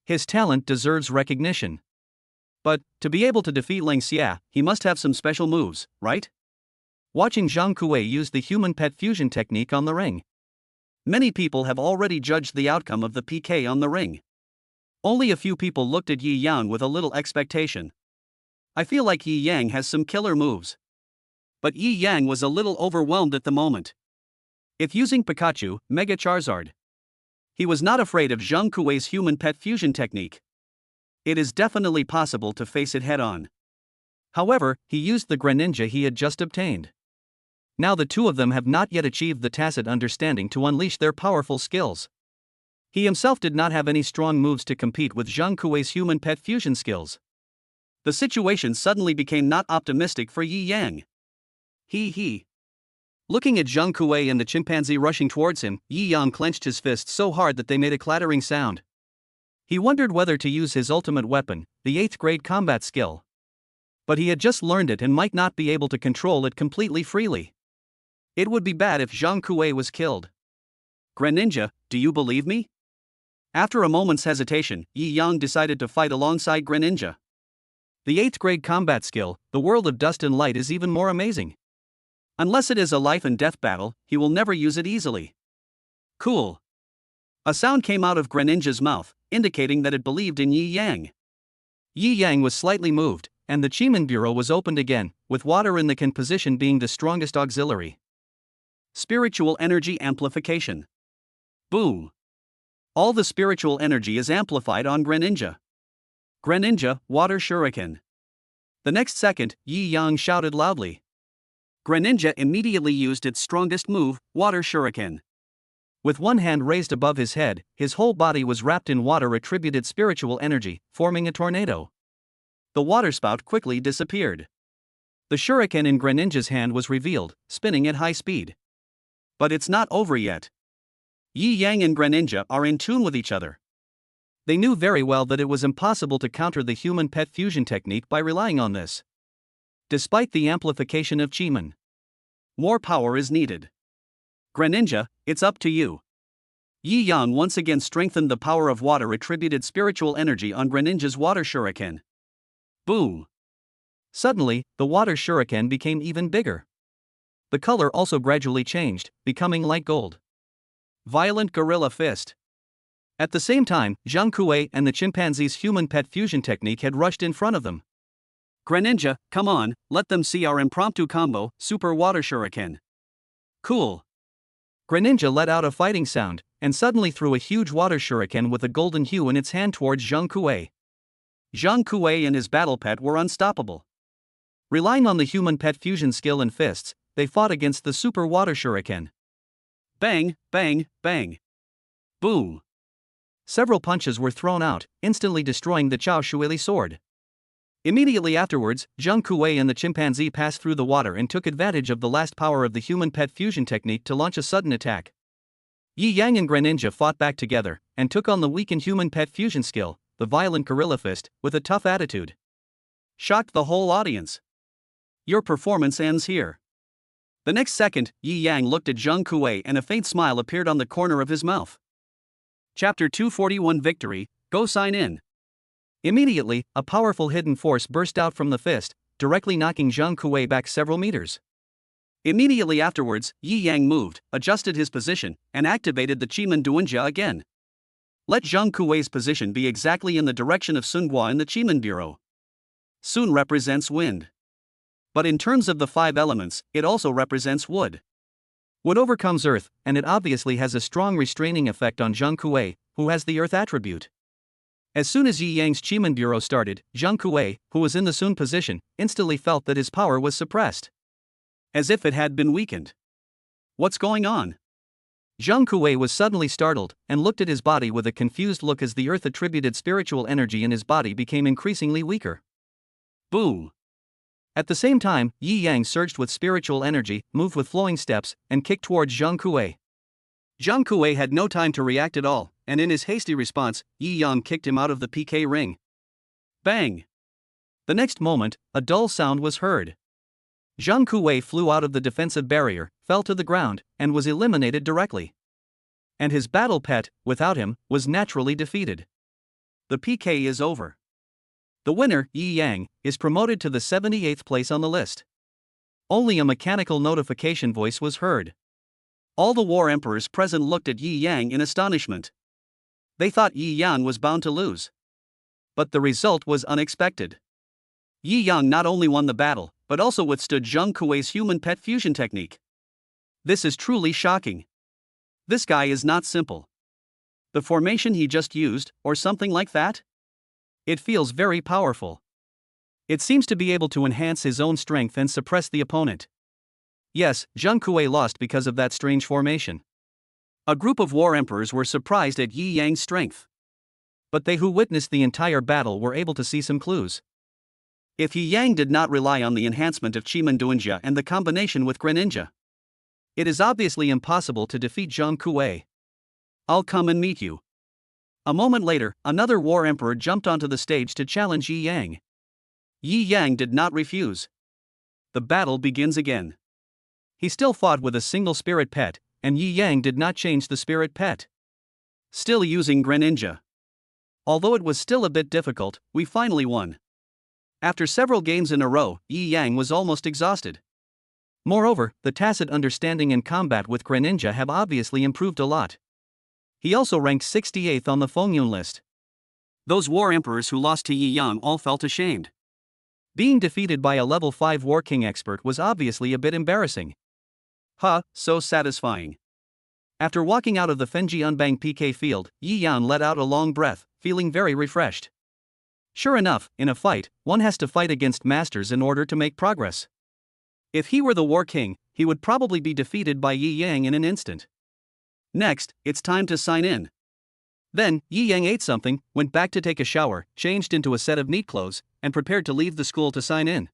His talent deserves recognition. But, to be able to defeat Ling Xia, he must have some special moves, right? Watching Zhang Kuei use the human pet fusion technique on the ring. Many people have already judged the outcome of the PK on the ring. Only a few people looked at Yi Yang with a little expectation. I feel like Yi Yang has some killer moves. But Yi Yang was a little overwhelmed at the moment. If using Pikachu, Mega Charizard, he was not afraid of Zhang Kuei's human pet fusion technique. It is definitely possible to face it head-on. However, he used the Greninja he had just obtained. Now the two of them have not yet achieved the tacit understanding to unleash their powerful skills. He himself did not have any strong moves to compete with Zhang Kuei's human pet fusion skills. The situation suddenly became not optimistic for Yi Yang. He. Looking at Zhang Kuei and the chimpanzee rushing towards him, Yi Yang clenched his fists so hard that they made a clattering sound. He wondered whether to use his ultimate weapon, the 8th grade combat skill. But he had just learned it and might not be able to control it completely freely. It would be bad if Zhang Kuei was killed. Greninja, do you believe me? After a moment's hesitation, Yi Yang decided to fight alongside Greninja. The 8th grade combat skill, the world of dust and light, is even more amazing. Unless it is a life and death battle, he will never use it easily. Cool. A sound came out of Greninja's mouth, indicating that it believed in Yi Yang. Yi Yang was slightly moved, and the Chiman Bureau was opened again, with water in the can position being the strongest auxiliary. Spiritual energy amplification. Boom. All the spiritual energy is amplified on Greninja. Greninja, Water Shuriken. The next second, Yi Yang shouted loudly. Greninja immediately used its strongest move, Water Shuriken. With one hand raised above his head, his whole body was wrapped in water-attributed spiritual energy, forming a tornado. The waterspout quickly disappeared. The shuriken in Greninja's hand was revealed, spinning at high speed. But it's not over yet. Yi Yang and Greninja are in tune with each other. They knew very well that it was impossible to counter the human pet fusion technique by relying on this. Despite the amplification of Chiman, more power is needed. Greninja, it's up to you. Yi Yang once again strengthened the power of water-attributed spiritual energy on Greninja's water shuriken. Boom! Suddenly, the water shuriken became even bigger. The color also gradually changed, becoming light gold. Violent Gorilla Fist. At the same time, Zhang Kuei and the chimpanzee's human pet fusion technique had rushed in front of them. Greninja, come on, let them see our impromptu combo, Super Water Shuriken. Cool. Greninja let out a fighting sound, and suddenly threw a huge water shuriken with a golden hue in its hand towards Zhang Kuei. Zhang Kuei and his battle pet were unstoppable. Relying on the human pet fusion skill and fists, they fought against the Super Water Shuriken. Bang, bang, bang. Boom. Several punches were thrown out, instantly destroying the Chao Shuili sword. Immediately afterwards, Zhang Kuei and the chimpanzee passed through the water and took advantage of the last power of the human pet fusion technique to launch a sudden attack. Yi Yang and Greninja fought back together, and took on the weakened human pet fusion skill, the violent Gorilla Fist, with a tough attitude. Shocked the whole audience. Your performance ends here. The next second, Yi Yang looked at Zhang Kuei and a faint smile appeared on the corner of his mouth. Chapter 241. Victory, go sign in. Immediately, a powerful hidden force burst out from the fist, directly knocking Zhang Kuei back several meters. Immediately afterwards, Yi Yang moved, adjusted his position, and activated the Chiman Duanjia again. Let Zhang Kuei's position be exactly in the direction of Sun Gua in the Chiman Bureau. Sun represents wind. But in terms of the 5 elements, it also represents wood. Wood overcomes Earth, and it obviously has a strong restraining effect on Zhang Kuei, who has the Earth attribute. As soon as Yi Yang's Chiman Bureau started, Zhang Kuei, who was in the Sun position, instantly felt that his power was suppressed. As if it had been weakened. What's going on? Zhang Kuei was suddenly startled, and looked at his body with a confused look as the Earth-attributed spiritual energy in his body became increasingly weaker. Boom! At the same time, Yi Yang surged with spiritual energy, moved with flowing steps, and kicked towards Zhang Kuei. Zhang Kuei had no time to react at all, and in his hasty response, Yi Yang kicked him out of the PK ring. Bang! The next moment, a dull sound was heard. Zhang Kuei flew out of the defensive barrier, fell to the ground, and was eliminated directly. And his battle pet, without him, was naturally defeated. The PK is over. The winner, Yi Yang, is promoted to the 78th place on the list. Only a mechanical notification voice was heard. All the war emperors present looked at Yi Yang in astonishment. They thought Yi Yang was bound to lose. But the result was unexpected. Yi Yang not only won the battle, but also withstood Zhang Kuei's human pet fusion technique. This is truly shocking. This guy is not simple. The formation he just used, or something like that? It feels very powerful. It seems to be able to enhance his own strength and suppress the opponent. Yes, Zhang Kuei lost because of that strange formation. A group of war emperors were surprised at Yi Yang's strength. But they who witnessed the entire battle were able to see some clues. If Yi Yang did not rely on the enhancement of Chiman Duinjia and the combination with Greninja, it is obviously impossible to defeat Zhang Kuei. I'll come and meet you. A moment later, another war emperor jumped onto the stage to challenge Yi Yang. Yi Yang did not refuse. The battle begins again. He still fought with a single spirit pet, and Yi Yang did not change the spirit pet. Still using Greninja. Although it was still a bit difficult, we finally won. After several games in a row, Yi Yang was almost exhausted. Moreover, the tacit understanding and combat with Greninja have obviously improved a lot. He also ranked 68th on the Fengyun list. Those war emperors who lost to Yi Yang all felt ashamed. Being defeated by a level 5 War King expert was obviously a bit embarrassing. So satisfying. After walking out of the Fenji Unbang PK field, Yi Yang let out a long breath, feeling very refreshed. Sure enough, in a fight, one has to fight against masters in order to make progress. If he were the War King, he would probably be defeated by Yi Yang in an instant. Next, it's time to sign in. Then, Yi Yang ate something, went back to take a shower, changed into a set of neat clothes, and prepared to leave the school to sign in.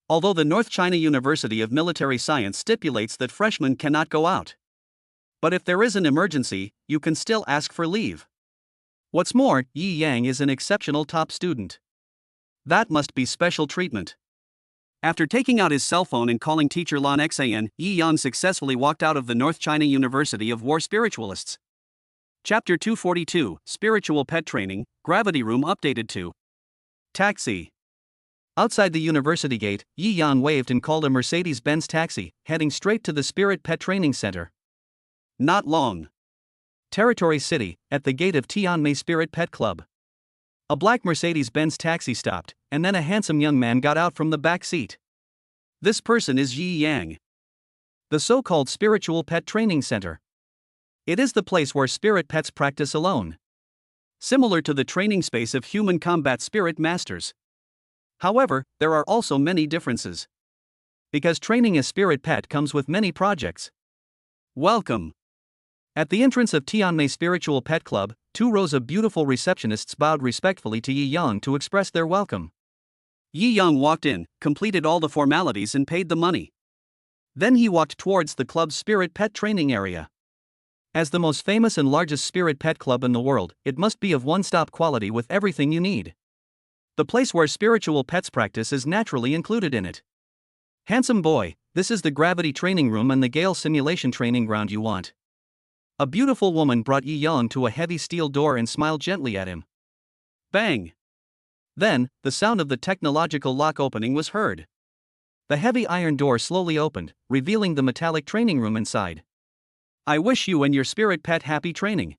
Although the North China University of Military Science stipulates that freshmen cannot go out. But if there is an emergency, you can still ask for leave. What's more, Yi Yang is an exceptional top student. That must be special treatment. After taking out his cell phone and calling teacher Lan Xan, Yi Yang successfully walked out of the North China University of War Spiritualists. Chapter 242, Spiritual Pet Training, Gravity Room updated to Taxi. Outside the university gate, Yi Yang waved and called a Mercedes-Benz taxi, heading straight to the Spirit Pet Training Center. Not long. Territory City, at the gate of Tianmei Spirit Pet Club. A black Mercedes-Benz taxi stopped, and then a handsome young man got out from the back seat. This person is Yi Yang. The so-called Spiritual Pet Training Center. It is the place where spirit pets practice alone. Similar to the training space of human combat spirit masters. However, there are also many differences. Because training a spirit pet comes with many projects. Welcome. At the entrance of Tianmei Spiritual Pet Club, 2 rows of beautiful receptionists bowed respectfully to Yi Yang to express their welcome. Yi Yang walked in, completed all the formalities and paid the money. Then he walked towards the club's spirit pet training area. As the most famous and largest spirit pet club in the world, it must be of one-stop quality with everything you need. The place where spiritual pets practice is naturally included in it. Handsome boy, this is the gravity training room and the Gale simulation training ground you want. A beautiful woman brought Yi Yang to a heavy steel door and smiled gently at him. Bang! Then, the sound of the technological lock opening was heard. The heavy iron door slowly opened, revealing the metallic training room inside. I wish you and your spirit pet happy training.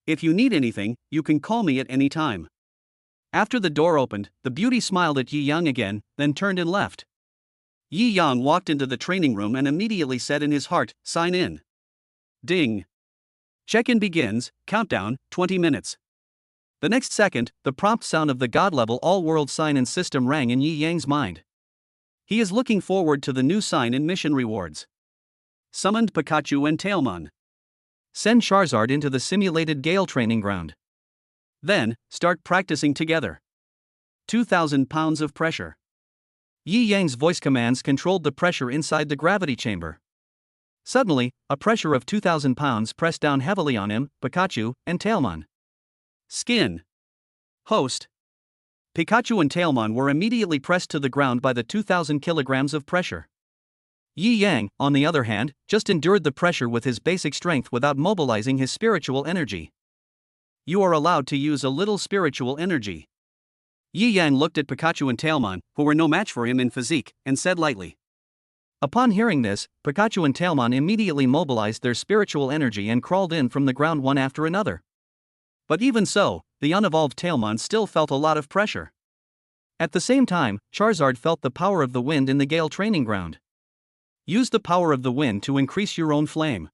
If you need anything, you can call me at any time. After the door opened, the beauty smiled at Yi Yang again, then turned and left. Yi Yang walked into the training room and immediately said in his heart, "Sign in." Ding. Check-in begins, countdown, 20 minutes. The next second, the prompt sound of the God-level all-world sign-in system rang in Yi Yang's mind. He is looking forward to the new sign-in mission rewards. Summoned Pikachu and Tailmon. Send Charizard into the simulated Gale training ground. Then, start practicing together. 2,000 pounds of pressure. Yi Yang's voice commands controlled the pressure inside the gravity chamber. Suddenly, a pressure of 2,000 pounds pressed down heavily on him, Pikachu, and Tailmon. Skin. Host. Pikachu and Tailmon were immediately pressed to the ground by the 2,000 kilograms of pressure. Yi Yang, on the other hand, just endured the pressure with his basic strength without mobilizing his spiritual energy. You are allowed to use a little spiritual energy. Yi Yang looked at Pikachu and Tailmon, who were no match for him in physique, and said lightly. Upon hearing this, Pikachu and Tailmon immediately mobilized their spiritual energy and crawled in from the ground one after another. But even so, the unevolved Tailmon still felt a lot of pressure. At the same time, Charizard felt the power of the wind in the Gale training ground. Use the power of the wind to increase your own flame.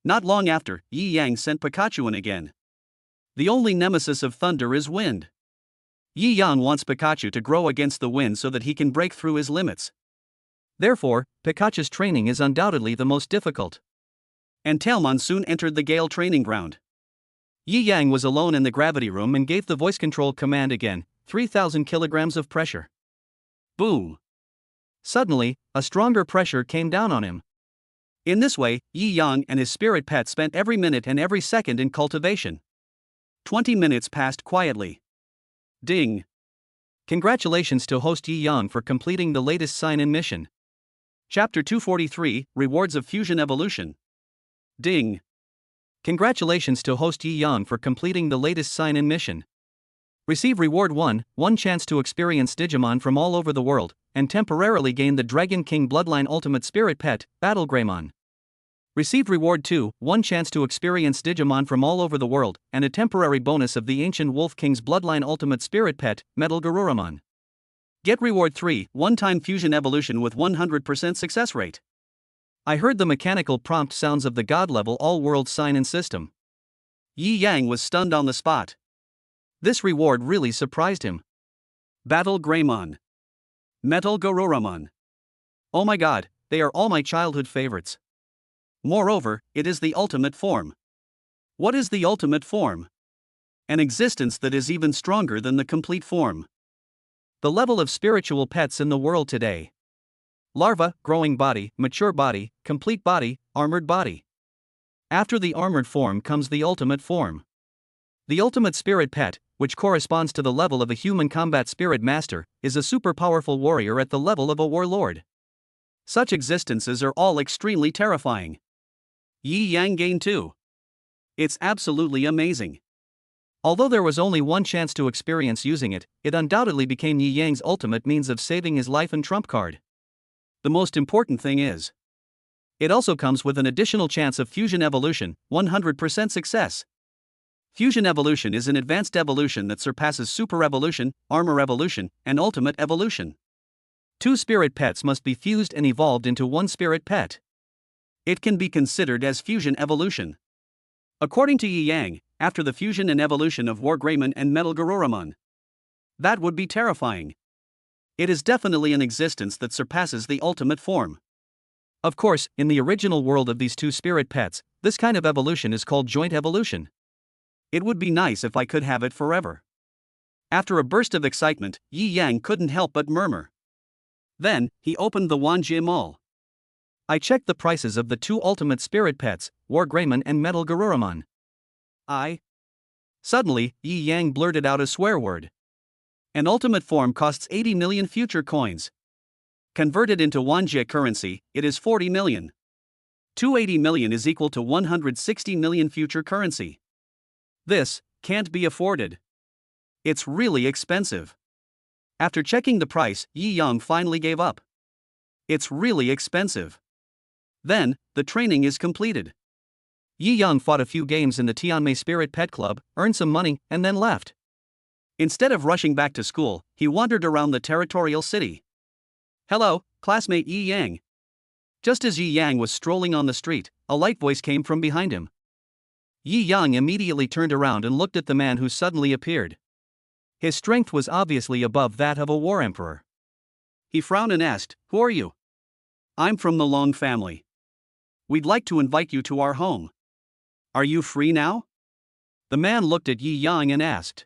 Not long after, Yi Yang sent Pikachu in again. The only nemesis of thunder is wind. Yi Yang wants Pikachu to grow against the wind so that he can break through his limits. Therefore, Pikachu's training is undoubtedly the most difficult. And Tailmon soon entered the Gale training ground. Yi Yang was alone in the gravity room and gave the voice control command again, 3,000 kilograms of pressure. Boom! Suddenly, a stronger pressure came down on him. In this way, Yi Yang and his spirit pet spent every minute and every second in cultivation. 20 minutes passed quietly. Ding. Congratulations to host Yi Yang for completing the latest sign-in mission. Chapter 243, Rewards of Fusion Evolution. Ding. Congratulations to host Yi Yang for completing the latest sign-in mission. Receive Reward 1, 1 chance to experience Digimon from all over the world, and temporarily gain the Dragon King Bloodline Ultimate Spirit Pet, Battle Greymon. Receive Reward 2, 1 chance to experience Digimon from all over the world, and a temporary bonus of the Ancient Wolf King's Bloodline Ultimate Spirit Pet, Metal Garuramon. Get Reward 3, 1-time fusion evolution with 100% success rate. I heard the mechanical prompt sounds of the God-level all-world sign-in system. Yi Yang was stunned on the spot. This reward really surprised him. Battle Greymon. Metal Garuramon. Oh my god, they are all my childhood favorites. Moreover, it is the ultimate form. What is the ultimate form? An existence that is even stronger than the complete form. The level of spiritual pets in the world today. Larva, growing body, mature body, complete body, armored body. After the armored form comes the ultimate form. The ultimate spirit pet, which corresponds to the level of a human combat spirit master, is a super powerful warrior at the level of a warlord. Such existences are all extremely terrifying. Yi Yang gained 2. It's absolutely amazing. Although there was only one chance to experience using it, it undoubtedly became Yi Yang's ultimate means of saving his life and trump card. The most important thing is, it also comes with an additional chance of fusion evolution, 100% success. Fusion evolution is an advanced evolution that surpasses super evolution, armor evolution, and ultimate evolution. 2 spirit pets must be fused and evolved into 1 spirit pet. It can be considered as fusion evolution. According to Yi Yang, after the fusion and evolution of War Greymon and Metal Garuramon, that would be terrifying. It is definitely an existence that surpasses the ultimate form. Of course, in the original world of these 2 spirit pets, this kind of evolution is called joint evolution. It would be nice if I could have it forever. After a burst of excitement, Yi Yang couldn't help but murmur. Then, he opened the Wanjie Mall. I checked the prices of the 2 ultimate spirit pets, War Greymon and Metal Garuramon. Suddenly, Yi Yang blurted out a swear word. An ultimate form costs 80 million future coins. Converted into Wanjie currency, it is 40 million. 280 million is equal to 160 million future currency. This can't be afforded. It's really expensive. After checking the price, Yi Yang finally gave up. It's really expensive. Then, the training is completed. Yi Yang fought a few games in the Tianmei Spirit Pet Club, earned some money, and then left. Instead of rushing back to school, he wandered around the territorial city. Hello, classmate Yi Yang. Just as Yi Yang was strolling on the street, a light voice came from behind him. Yi Yang immediately turned around and looked at the man who suddenly appeared. His strength was obviously above that of a war emperor. He frowned and asked, "Who are you?" "I'm from the Long family. We'd like to invite you to our home. Are you free now?" The man looked at Yi Yang and asked.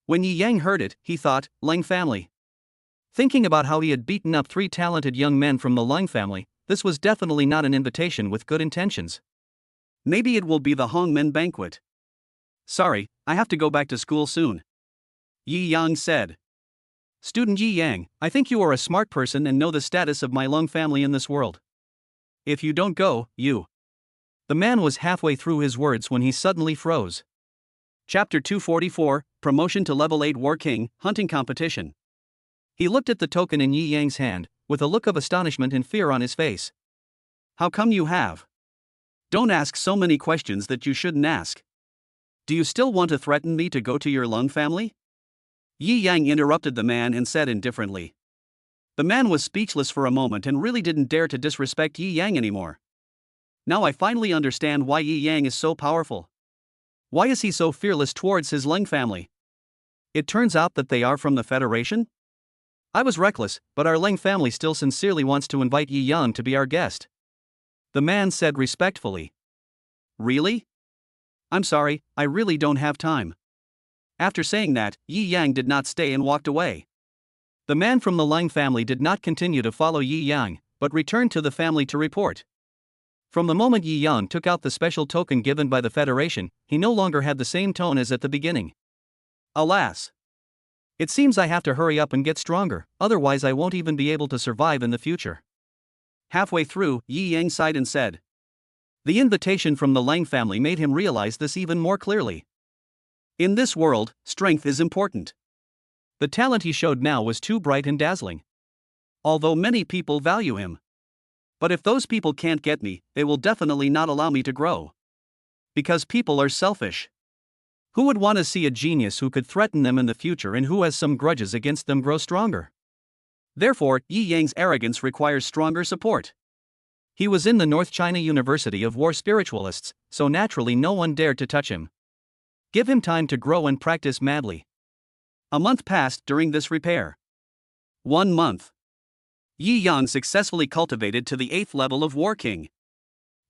When Yi Yang heard it, he thought, Lang family. Thinking about how he had beaten up 3 talented young men from the Lang family, this was definitely not an invitation with good intentions. Maybe it will be the Hongmen banquet. Sorry, I have to go back to school soon. Yi Yang said. Student Yi Yang, I think you are a smart person and know the status of my Lung family in this world. If you don't go, you. The man was halfway through his words when he suddenly froze. Chapter 244, Promotion to Level 8 War King, Hunting Competition. He looked at the token in Yi Yang's hand, with a look of astonishment and fear on his face. How come you have? Don't ask so many questions that you shouldn't ask. Do you still want to threaten me to go to your Lung family? Yi Yang interrupted the man and said indifferently. The man was speechless for a moment and really didn't dare to disrespect Yi Yang anymore. Now I finally understand why Yi Yang is so powerful. Why is he so fearless towards his Lung family? It turns out that they are from the Federation? I was reckless, but our Leng family still sincerely wants to invite Yi Yang to be our guest. The man said respectfully. Really? I'm sorry, I really don't have time. After saying that, Yi Yang did not stay and walked away. The man from the Leng family did not continue to follow Yi Yang, but returned to the family to report. From the moment Yi Yang took out the special token given by the Federation, he no longer had the same tone as at the beginning. Alas. It seems I have to hurry up and get stronger, otherwise I won't even be able to survive in the future. Halfway through, Yi Yang sighed and said. The invitation from the Lang family made him realize this even more clearly. In this world, strength is important. The talent he showed now was too bright and dazzling. Although many people value him. But if those people can't get me, they will definitely not allow me to grow. Because people are selfish. Who would want to see a genius who could threaten them in the future and who has some grudges against them grow stronger? Therefore, Yi Yang's arrogance requires stronger support. He was in the North China University of War Spiritualists, so naturally no one dared to touch him. Give him time to grow and practice madly. A month passed during this repair. 1 month. Yi Yang successfully cultivated to the 8th level of War King.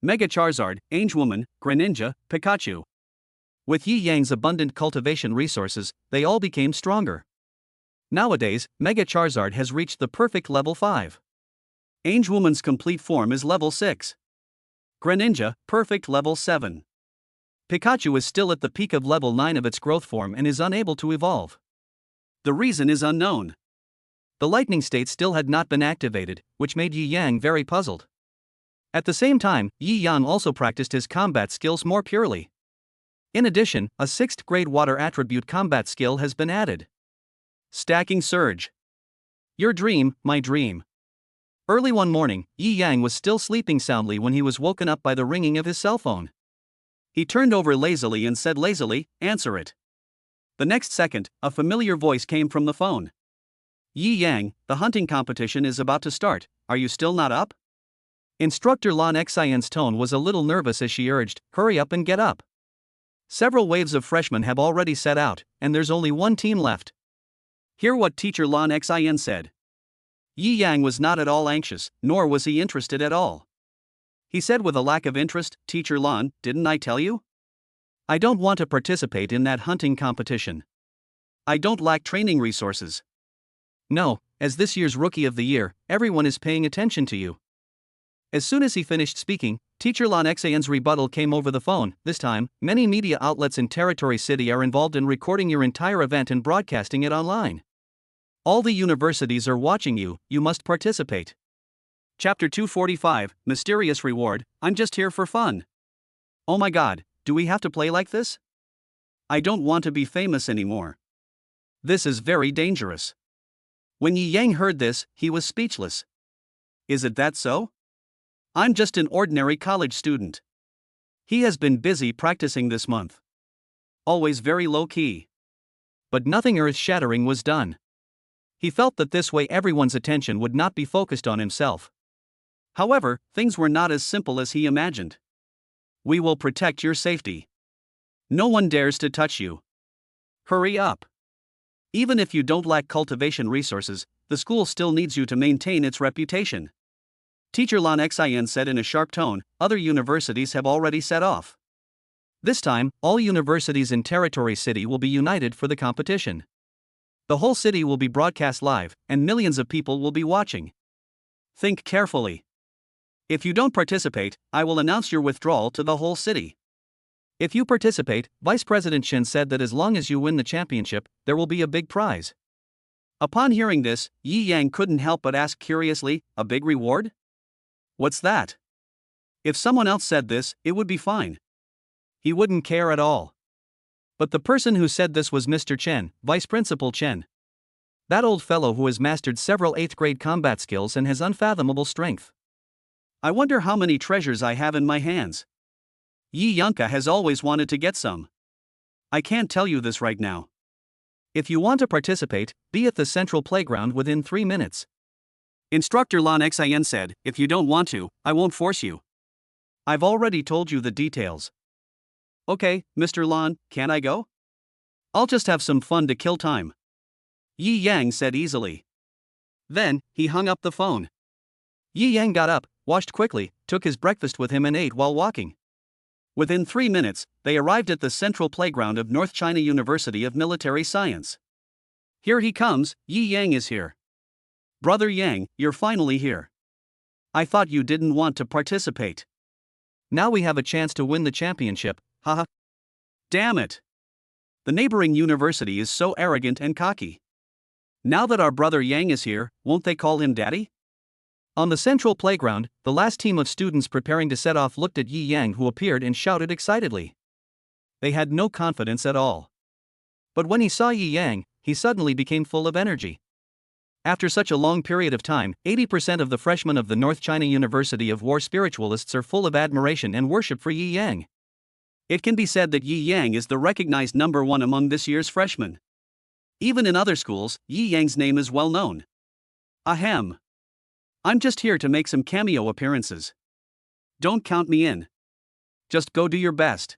Mega Charizard, Angewoman, Greninja, Pikachu. With Yi Yang's abundant cultivation resources, they all became stronger. Nowadays, Mega Charizard has reached the perfect level 5. Angewoman's complete form is level 6. Greninja, perfect level 7. Pikachu is still at the peak of level 9 of its growth form and is unable to evolve. The reason is unknown. The lightning state still had not been activated, which made Yi Yang very puzzled. At the same time, Yi Yang also practiced his combat skills more purely. In addition, a 6th grade water attribute combat skill has been added. Stacking Surge. Your dream, my dream. Early one morning, Yi Yang was still sleeping soundly when he was woken up by the ringing of his cell phone. He turned over lazily and said lazily, "Answer it." The next second, a familiar voice came from the phone. Yi Yang, the hunting competition is about to start, are you still not up? Instructor Lan Xian's tone was a little nervous as she urged, hurry up and get up. Several waves of freshmen have already set out, and there's only one team left. Hear what teacher Lan Xian said. Yi Yang was not at all anxious, nor was he interested at all. He said with a lack of interest, Teacher Lan, didn't I tell you? I don't want to participate in that hunting competition. I don't lack training resources. No, as this year's Rookie of the Year, everyone is paying attention to you. As soon as he finished speaking, Teacher Lan Xian's rebuttal came over the phone. This time, many media outlets in Territory City are involved in recording your entire event and broadcasting it online. All the universities are watching you, you must participate. Chapter 245, Mysterious Reward, I'm just here for fun. Oh my god, do we have to play like this? I don't want to be famous anymore. This is very dangerous. When Yi Yang heard this, he was speechless. Is it that so? I'm just an ordinary college student. He has been busy practicing this month. Always very low-key. But nothing earth-shattering was done. He felt that this way everyone's attention would not be focused on himself. However, things were not as simple as he imagined. We will protect your safety. No one dares to touch you. Hurry up. Even if you don't lack cultivation resources, the school still needs you to maintain its reputation. Teacher Lan Xin said in a sharp tone. Other universities have already set off. This time, all universities in Territory City will be united for the competition. The whole city will be broadcast live, and millions of people will be watching. Think carefully. If you don't participate, I will announce your withdrawal to the whole city. If you participate, Vice President Chen said that as long as you win the championship, there will be a big prize. Upon hearing this, Yi Yang couldn't help but ask curiously, a big reward? What's that? If someone else said this, it would be fine. He wouldn't care at all. But the person who said this was Mr. Chen, Vice Principal Chen. That old fellow who has mastered several 8th grade combat skills and has unfathomable strength. I wonder how many treasures I have in my hands. Yi Yanka has always wanted to get some. I can't tell you this right now. If you want to participate, be at the central playground within 3 minutes. Instructor Lan Xin said, if you don't want to, I won't force you. I've already told you the details. Okay, Mr. Lan, can I go? I'll just have some fun to kill time. Yi Yang said easily. Then, he hung up the phone. Yi Yang got up, washed quickly, took his breakfast with him and ate while walking. Within 3 minutes, they arrived at the central playground of North China University of Military Science. Here he comes, Yi Yang is here. Brother Yang, you're finally here. I thought you didn't want to participate. Now we have a chance to win the championship, haha. Damn it. The neighboring university is so arrogant and cocky. Now that our brother Yang is here, won't they call him daddy? On the central playground, the last team of students preparing to set off looked at Yi Yang, who appeared and shouted excitedly. They had no confidence at all. But when he saw Yi Yang, he suddenly became full of energy. After such a long period of time, 80% of the freshmen of the North China University of War spiritualists are full of admiration and worship for Yi Yang. It can be said that Yi Yang is the recognized number one among this year's freshmen. Even in other schools, Yi Yang's name is well known. Ahem. I'm just here to make some cameo appearances. Don't count me in. Just go do your best.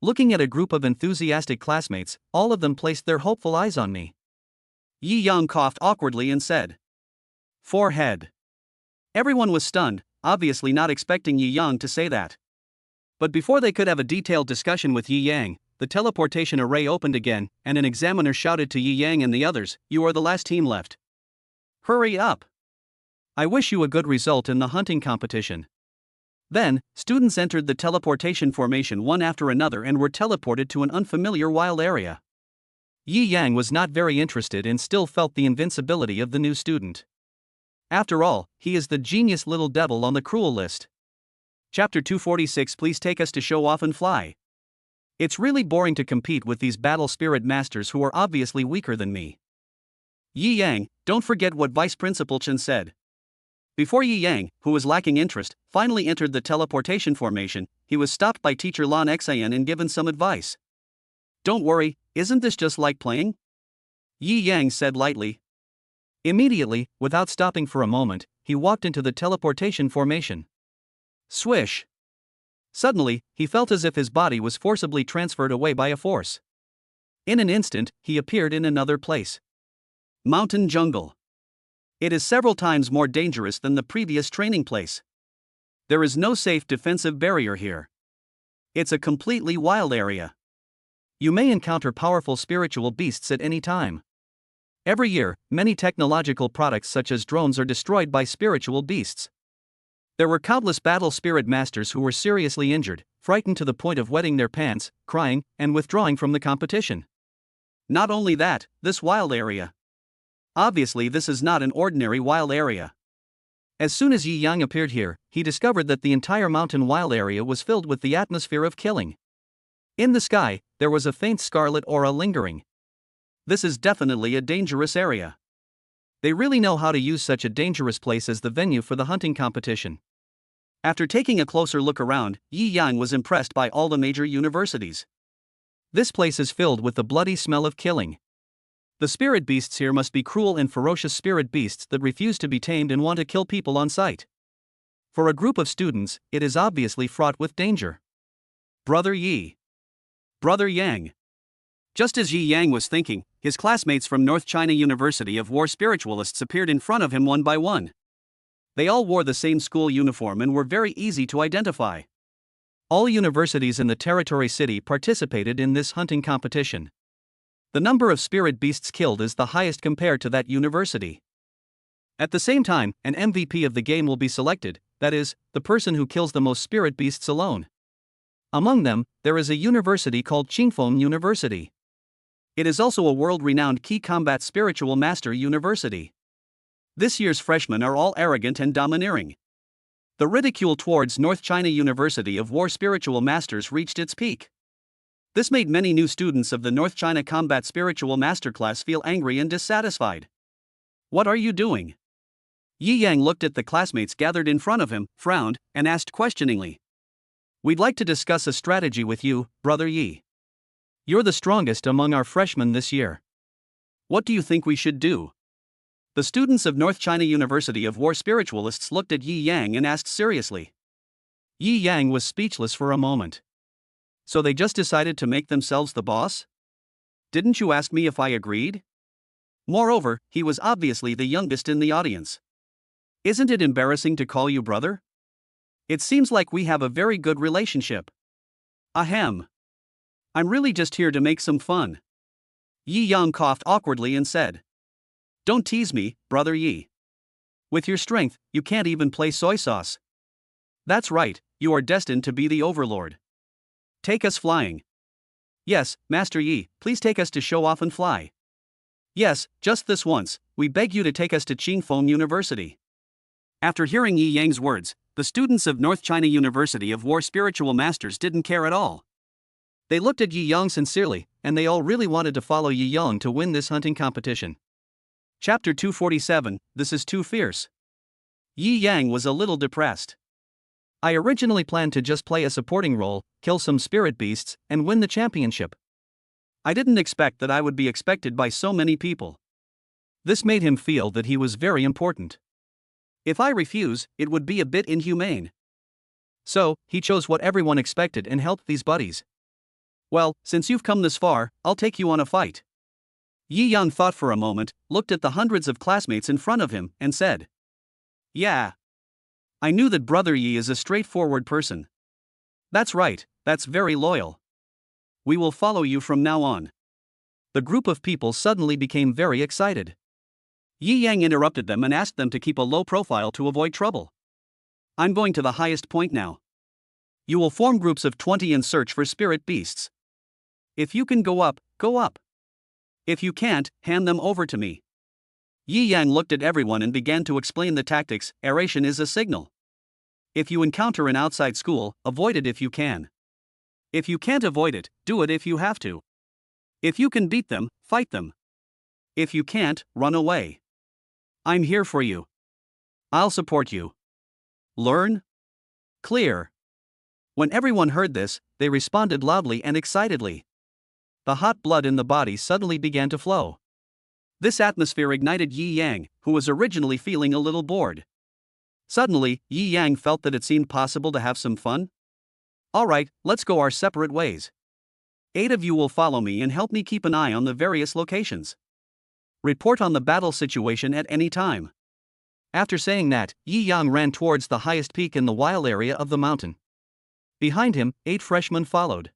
Looking at a group of enthusiastic classmates, all of them placed their hopeful eyes on me. Yi Yang coughed awkwardly and said, forehead. Everyone was stunned, obviously not expecting Yi Yang to say that. But before they could have a detailed discussion with Yi Yang, the teleportation array opened again, and an examiner shouted to Yi Yang and the others, you are the last team left. Hurry up. I wish you a good result in the hunting competition. Then, students entered the teleportation formation one after another and were teleported to an unfamiliar wild area. Yi Yang was not very interested and still felt the invincibility of the new student. After all, he is the genius little devil on the cruel list. Chapter 246. Please take us to show off and fly. It's really boring to compete with these battle spirit masters who are obviously weaker than me. Yi Yang, don't forget what Vice Principal Chen said. Before Yi Yang, who was lacking interest, finally entered the teleportation formation, he was stopped by Teacher Lan Xin and given some advice. Don't worry, isn't this just like playing? Yi Yang said lightly. Immediately, without stopping for a moment, he walked into the teleportation formation. Swish. Suddenly, he felt as if his body was forcibly transferred away by a force. In an instant, he appeared in another place. Mountain jungle. It is several times more dangerous than the previous training place. There is no safe defensive barrier here. It's a completely wild area. You may encounter powerful spiritual beasts at any time. Every year, many technological products such as drones are destroyed by spiritual beasts. There were countless battle spirit masters who were seriously injured, frightened to the point of wetting their pants, crying, and withdrawing from the competition. Not only that, this wild area. Obviously, this is not an ordinary wild area. As soon as Yi Yang appeared here, he discovered that the entire mountain wild area was filled with the atmosphere of killing. In the sky, there was a faint scarlet aura lingering. This is definitely a dangerous area. They really know how to use such a dangerous place as the venue for the hunting competition. After taking a closer look around, Yi Yang was impressed by all the major universities. This place is filled with the bloody smell of killing. The spirit beasts here must be cruel and ferocious spirit beasts that refuse to be tamed and want to kill people on sight. For a group of students, it is obviously fraught with danger. Brother Yi. Brother Yang. Just as Yi Yang was thinking, his classmates from North China University of War spiritualists appeared in front of him one by one. They all wore the same school uniform and were very easy to identify. All universities in the territory city participated in this hunting competition. The number of spirit beasts killed is the highest compared to that university. At the same time, an MVP of the game will be selected, that is, the person who kills the most spirit beasts alone. Among them, there is a university called Qingfeng University. It is also a world-renowned key combat spiritual master university. This year's freshmen are all arrogant and domineering. The ridicule towards North China University of War spiritual masters reached its peak. This made many new students of the North China Combat Spiritual Master class feel angry and dissatisfied. What are you doing? Yi Yang looked at the classmates gathered in front of him, frowned, and asked questioningly. We'd like to discuss a strategy with you, Brother Yi. You're the strongest among our freshmen this year. What do you think we should do? The students of North China University of War spiritualists looked at Yi Yang and asked seriously. Yi Yang was speechless for a moment. So they just decided to make themselves the boss? Didn't you ask me if I agreed? Moreover, he was obviously the youngest in the audience. Isn't it embarrassing to call you brother? It seems like we have a very good relationship. Ahem. I'm really just here to make some fun. Yi Yang coughed awkwardly and said. Don't tease me, Brother Yi. With your strength, you can't even play soy sauce. That's right, you are destined to be the overlord. Take us flying. Yes, Master Yi, please take us to show off and fly. Yes, just this once, we beg you to take us to Qingfeng University. After hearing Yi Yang's words, the students of North China University of War spiritual masters didn't care at all. They looked at Yi Yang sincerely, and they all really wanted to follow Yi Yang to win this hunting competition. Chapter 247, This is Too Fierce. Yi Yang was a little depressed. I originally planned to just play a supporting role, kill some spirit beasts, and win the championship. I didn't expect that I would be expected by so many people. This made him feel that he was very important. If I refuse, it would be a bit inhumane. So, he chose what everyone expected and helped these buddies. Well, since you've come this far, I'll take you on a fight. Yi Yang thought for a moment, looked at the hundreds of classmates in front of him, and said. Yeah. I knew that Brother Yi is a straightforward person. That's right, that's very loyal. We will follow you from now on. The group of people suddenly became very excited. Yi Yang interrupted them and asked them to keep a low profile to avoid trouble. I'm going to the highest point now. You will form groups of 20 and search for spirit beasts. If you can go up, go up. If you can't, hand them over to me. Yi Yang looked at everyone and began to explain the tactics. Aeration is a signal. If you encounter an outside school, avoid it if you can. If you can't avoid it, do it if you have to. If you can beat them, fight them. If you can't, run away. I'm here for you. I'll support you. Learn? Clear. When everyone heard this, they responded loudly and excitedly. The hot blood in the body suddenly began to flow. This atmosphere ignited Yi Yang, who was originally feeling a little bored. Suddenly, Yi Yang felt that it seemed possible to have some fun. Alright, let's go our separate ways. 8 of you will follow me and help me keep an eye on the various locations. Report on the battle situation at any time. After saying that, Yi Yang ran towards the highest peak in the wild area of the mountain. Behind him, 8 freshmen followed.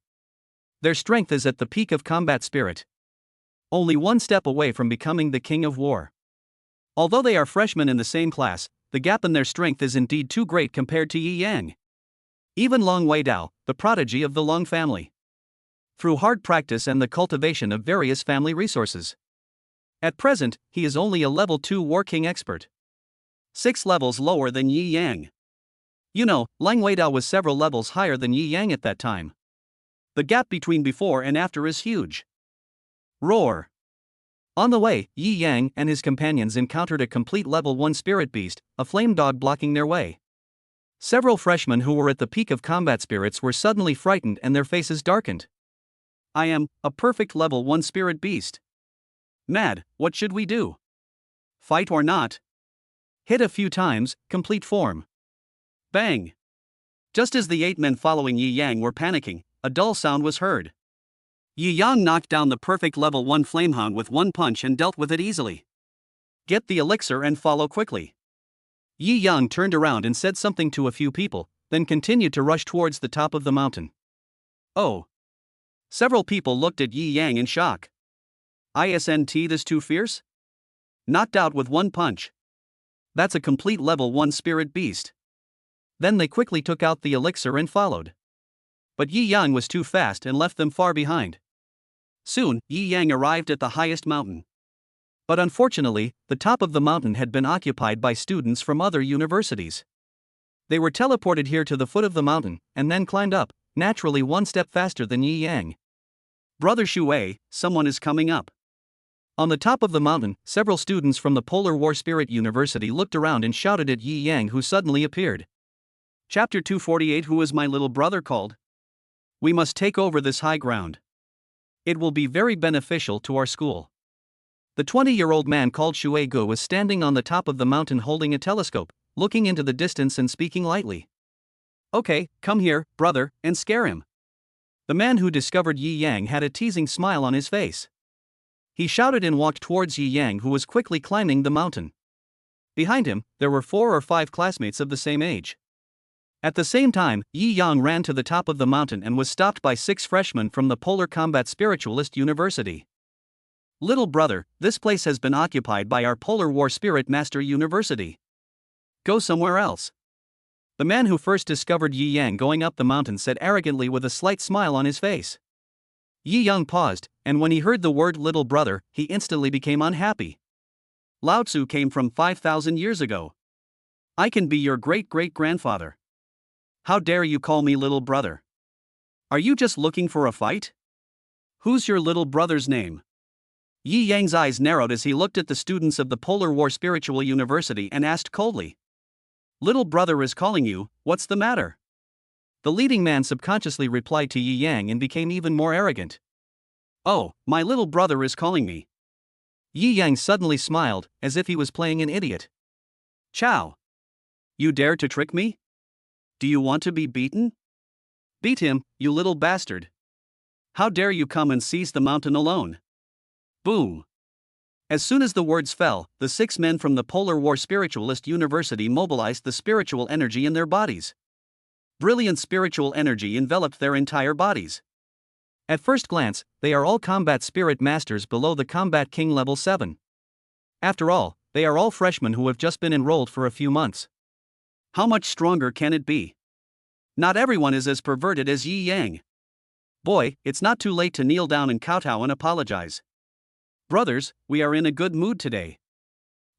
Their strength is at the peak of combat spirit. Only one step away from becoming the king of war. Although they are freshmen in the same class, the gap in their strength is indeed too great compared to Yi Yang. Even Long Weidao, the prodigy of the Long family. Through hard practice and the cultivation of various family resources. At present, he is only a level 2 War King expert. 6 levels lower than Yi Yang. You know, Lang Weidao was several levels higher than Yi Yang at that time. The gap between before and after is huge. Roar. On the way, Yi Yang and his companions encountered a complete level 1 spirit beast, a flame dog blocking their way. Several freshmen who were at the peak of combat spirits were suddenly frightened and their faces darkened. I am a perfect level 1 spirit beast. Mad, what should we do? Fight or not? Hit a few times, complete form. Bang! Just as the 8 men following Yi Yang were panicking, a dull sound was heard. Yi Yang knocked down the perfect level 1 Flamehound with one punch and dealt with it easily. Get the elixir and follow quickly. Yi Yang turned around and said something to a few people, then continued to rush towards the top of the mountain. Oh! Several people looked at Yi Yang in shock. Isn't this too fierce? Knocked out with one punch. That's a complete level 1 spirit beast. Then they quickly took out the elixir and followed. But Yi Yang was too fast and left them far behind. Soon, Yi Yang arrived at the highest mountain. But unfortunately, the top of the mountain had been occupied by students from other universities. They were teleported here to the foot of the mountain, and then climbed up, naturally one step faster than Yi Yang. Brother Shui, someone is coming up. On the top of the mountain, several students from the Polar War Spirit University looked around and shouted at Yi Yang, who suddenly appeared. Chapter 248. Who is my little brother called? We must take over this high ground. It will be very beneficial to our school. The 20-year-old man called Shui Gu was standing on the top of the mountain holding a telescope, looking into the distance and speaking lightly. Okay, come here, brother, and scare him. The man who discovered Yi Yang had a teasing smile on his face. He shouted and walked towards Yi Yang, who was quickly climbing the mountain. Behind him, there were 4 or 5 classmates of the same age. At the same time, Yi Yang ran to the top of the mountain and was stopped by 6 freshmen from the Polar Combat Spiritualist University. Little brother, this place has been occupied by our Polar War Spirit Master University. Go somewhere else. The man who first discovered Yi Yang going up the mountain said arrogantly with a slight smile on his face. Yi Yang paused, and when he heard the word little brother, he instantly became unhappy. Lao Tzu came from 5,000 years ago. I can be your great-great-grandfather. How dare you call me little brother? Are you just looking for a fight? Who's your little brother's name? Yi Yang's eyes narrowed as he looked at the students of the Polar War Spiritual University and asked coldly. Little brother is calling you, what's the matter? The leading man subconsciously replied to Yi Yang and became even more arrogant. Oh, my little brother is calling me. Yi Yang suddenly smiled, as if he was playing an idiot. Chow. You dare to trick me? Do you want to be beaten? Beat him, you little bastard. How dare you come and seize the mountain alone? Boom. As soon as the words fell, the 6 men from the Polar War Spiritualist University mobilized the spiritual energy in their bodies. Brilliant spiritual energy enveloped their entire bodies. At first glance, they are all combat spirit masters below the Combat King level 7. After all, they are all freshmen who have just been enrolled for a few months. How much stronger can it be? Not everyone is as perverted as Yi Yang. Boy, it's not too late to kneel down and kowtow and apologize. Brothers, we are in a good mood today.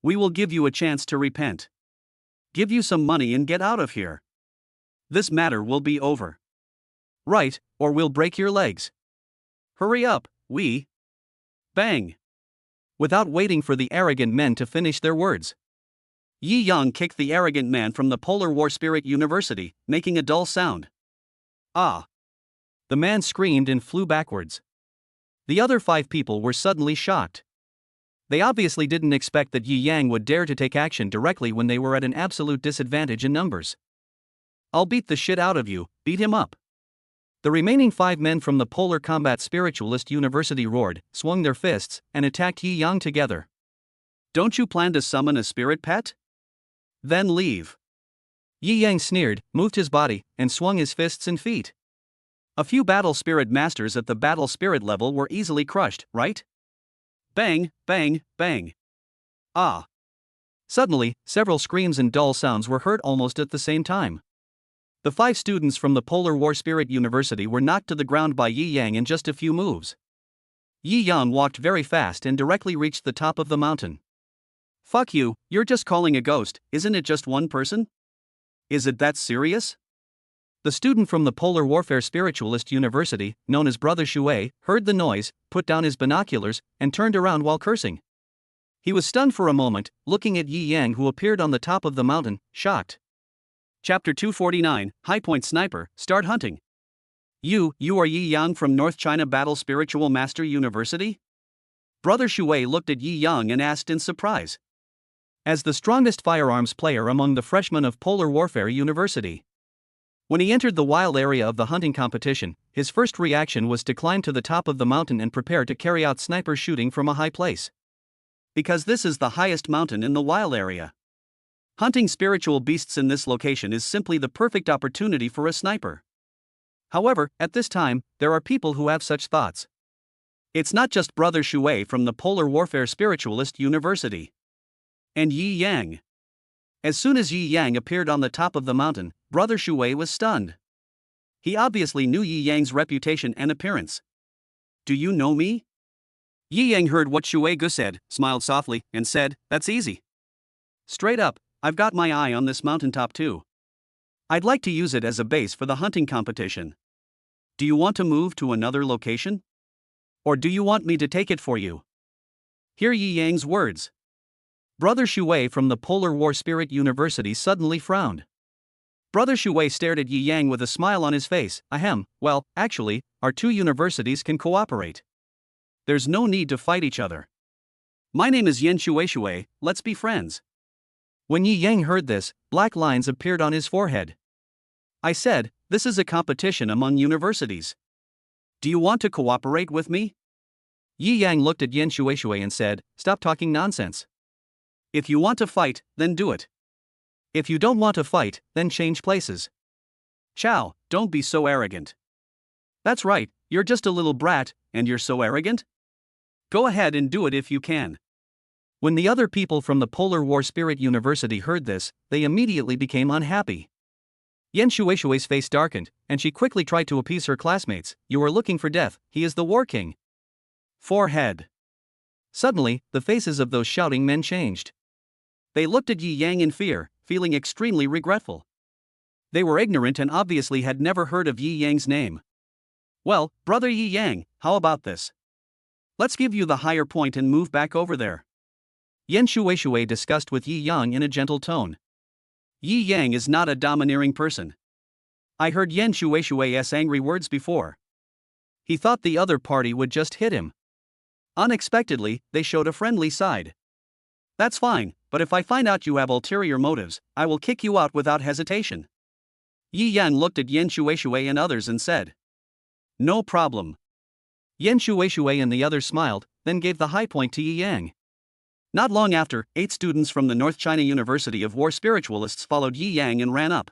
We will give you a chance to repent. Give you some money and get out of here. This matter will be over. Right, or we'll break your legs. Hurry up, we. Bang. Without waiting for the arrogant men to finish their words, Yi Yang kicked the arrogant man from the Polar War Spirit University, making a dull sound. Ah! The man screamed and flew backwards. The other 5 people were suddenly shocked. They obviously didn't expect that Yi Yang would dare to take action directly when they were at an absolute disadvantage in numbers. I'll beat the shit out of you, beat him up. The remaining 5 men from the Polar Combat Spiritualist University roared, swung their fists, and attacked Yi Yang together. Don't you plan to summon a spirit pet? Then leave. Yi Yang sneered, moved his body, and swung his fists and feet. A few battle spirit masters at the battle spirit level were easily crushed, right? Bang, bang, bang. Ah! Suddenly, several screams and dull sounds were heard almost at the same time. The 5 students from the Polar War Spirit University were knocked to the ground by Yi Yang in just a few moves. Yi Yang walked very fast and directly reached the top of the mountain. Fuck you, you're just calling a ghost, isn't it just one person? Is it that serious? The student from the Polar Warfare Spiritualist University, known as Brother Shui, heard the noise, put down his binoculars, and turned around while cursing. He was stunned for a moment, looking at Yi Yang, who appeared on the top of the mountain, shocked. Chapter 249, High Point Sniper, Start Hunting. You are Yi Yang from North China Battle Spiritual Master University? Brother Shui looked at Yi Yang and asked in surprise. As the strongest firearms player among the freshmen of Polar Warfare University. When he entered the wild area of the hunting competition, his first reaction was to climb to the top of the mountain and prepare to carry out sniper shooting from a high place. Because this is the highest mountain in the wild area. Hunting spiritual beasts in this location is simply the perfect opportunity for a sniper. However, at this time, there are people who have such thoughts. It's not just Brother Shui from the Polar Warfare Spiritualist University. And Yi Yang. As soon as Yi Yang appeared on the top of the mountain, Brother Shui was stunned. He obviously knew Yi Yang's reputation and appearance. Do you know me? Yi Yang heard what Shui Gu said, smiled softly, and said, "That's easy. Straight up, I've got my eye on this mountaintop too. I'd like to use it as a base for the hunting competition. Do you want to move to another location? Or do you want me to take it for you?" Hear Yi Yang's words. Brother Shui from the Polar War Spirit University suddenly frowned. Brother Shui stared at Yi Yang with a smile on his face. Ahem, well, actually, our two universities can cooperate. There's no need to fight each other. My name is Yen Shui, let's be friends. When Yi Yang heard this, black lines appeared on his forehead. I said, this is a competition among universities. Do you want to cooperate with me? Yi Yang looked at Yen Shui and said, stop talking nonsense. If you want to fight, then do it. If you don't want to fight, then change places. Chow, don't be so arrogant. That's right, you're just a little brat, and you're so arrogant? Go ahead and do it if you can. When the other people from the Polar War Spirit University heard this, they immediately became unhappy. Yen Shui's face darkened, and she quickly tried to appease her classmates. You are looking for death, he is the War King. Forehead. Suddenly, the faces of those shouting men changed. They looked at Yi Yang in fear, feeling extremely regretful. They were ignorant and obviously had never heard of Yi Yang's name. Well, brother Yi Yang, how about this? Let's give you the higher point and move back over there. Yen Shui discussed with Yi Yang in a gentle tone. Yi Yang is not a domineering person. I heard Yen Shui's angry words before. He thought the other party would just hit him. Unexpectedly, they showed a friendly side. That's fine, but if I find out you have ulterior motives, I will kick you out without hesitation. Yi Yang looked at Yen Shui and others and said. No problem. Yen Shui and the others smiled, then gave the high point to Yi Yang. Not long after, 8 students from the North China University of War Spiritualists followed Yi Yang and ran up.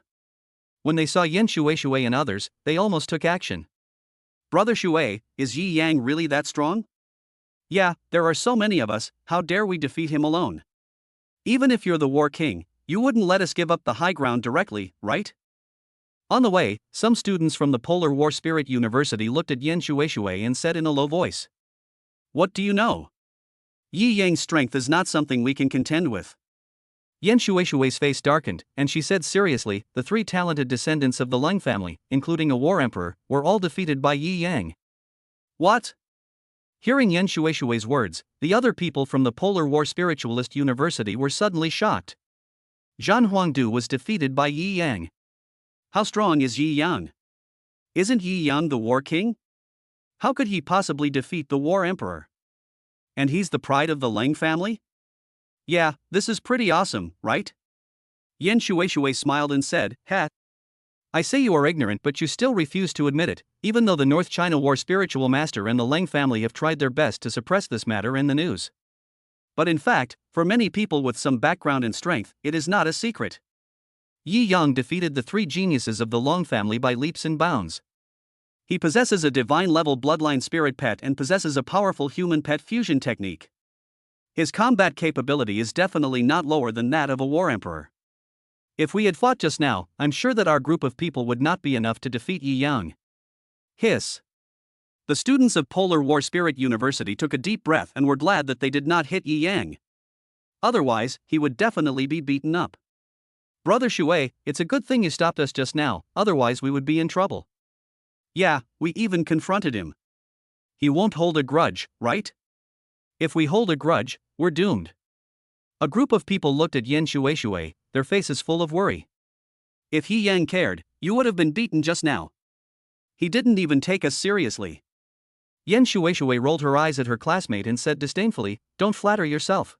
When they saw Yen Shui and others, they almost took action. Brother Shui, is Yi Yang really that strong? Yeah, there are so many of us, how dare we defeat him alone? Even if you're the War King, you wouldn't let us give up the high ground directly, right? On the way, some students from the Polar War Spirit University looked at Yen Shui and said in a low voice. What do you know? Yi Yang's strength is not something we can contend with. Yen Shui's face darkened, and she said seriously, the 3 talented descendants of the Leng family, including a war emperor, were all defeated by Yi Yang. What? Hearing Yen Shui's words, the other people from the Polar War Spiritualist University were suddenly shocked. Zhan Huangdu was defeated by Yi Yang. How strong is Yi Yang? Isn't Yi Yang the War King? How could he possibly defeat the War Emperor? And he's the pride of the Leng family? Yeah, this is pretty awesome, right? Yen Shui smiled and said, Ha. I say you are ignorant, but you still refuse to admit it, even though the North China War Spiritual Master and the Leng family have tried their best to suppress this matter in the news. But in fact, for many people with some background and strength, it is not a secret. Yi Yang defeated the 3 geniuses of the Long family by leaps and bounds. He possesses a divine-level bloodline spirit pet and possesses a powerful human-pet fusion technique. His combat capability is definitely not lower than that of a war emperor. If we had fought just now, I'm sure that our group of people would not be enough to defeat Yi Yang. Hiss. The students of Polar War Spirit University took a deep breath and were glad that they did not hit Yi Yang. Otherwise, he would definitely be beaten up. Brother Shui, it's a good thing you stopped us just now, otherwise we would be in trouble. Yeah, we even confronted him. He won't hold a grudge, right? If we hold a grudge, we're doomed. A group of people looked at Yen Shui, their faces full of worry. If Yi Yang cared, you would have been beaten just now. He didn't even take us seriously. Yen Shueishui rolled her eyes at her classmate and said disdainfully, "Don't flatter yourself.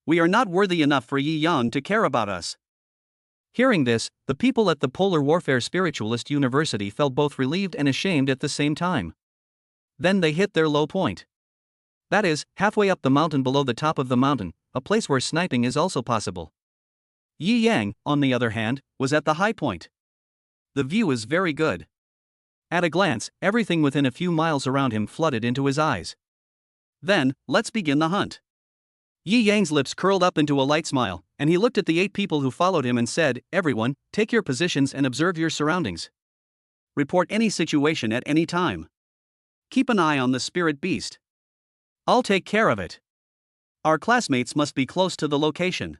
We are not worthy enough for Yi Yang to care about us." Hearing this, the people at the Polar Warfare Spiritualist University felt both relieved and ashamed at the same time. Then they hit their low point. That is, halfway up the mountain below the top of the mountain, a place where sniping is also possible. Yi Yang, on the other hand, was at the high point. The view is very good. At a glance, everything within a few miles around him flooded into his eyes. Then, let's begin the hunt. Yi Yang's lips curled up into a light smile, and he looked at the 8 people who followed him and said, "Everyone, take your positions and observe your surroundings. Report any situation at any time. Keep an eye on the spirit beast. I'll take care of it. Our classmates must be close to the location."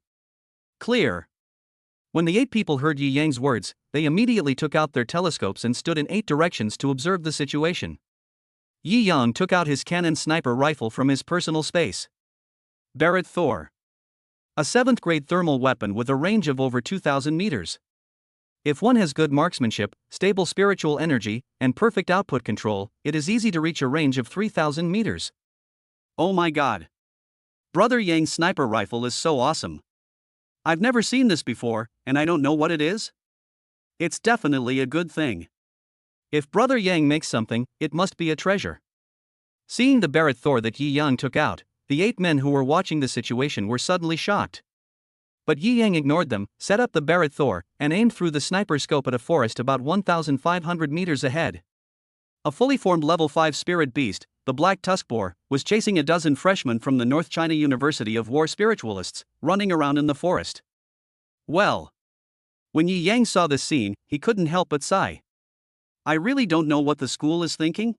Clear. When the 8 people heard Yi Yang's words, they immediately took out their telescopes and stood in 8 directions to observe the situation. Yi Yang took out his cannon sniper rifle from his personal space. Barrett Thor. A 7th grade thermal weapon with a range of over 2,000 meters. If one has good marksmanship, stable spiritual energy, and perfect output control, it is easy to reach a range of 3,000 meters. Oh my god. Brother Yang's sniper rifle is so awesome. I've never seen this before, and I don't know what it is. It's definitely a good thing. If Brother Yang makes something, it must be a treasure. Seeing the Barrett Thor that Yi Yang took out, the 8 men who were watching the situation were suddenly shocked. But Yi Yang ignored them, set up the Barrett Thor, and aimed through the sniper scope at a forest about 1,500 meters ahead. A fully formed level 5 spirit beast, the Black Tusk Boar, was chasing a dozen freshmen from the North China University of War Spiritualists, running around in the forest. Well. When Yi Yang saw this scene, he couldn't help but sigh. I really don't know what the school is thinking.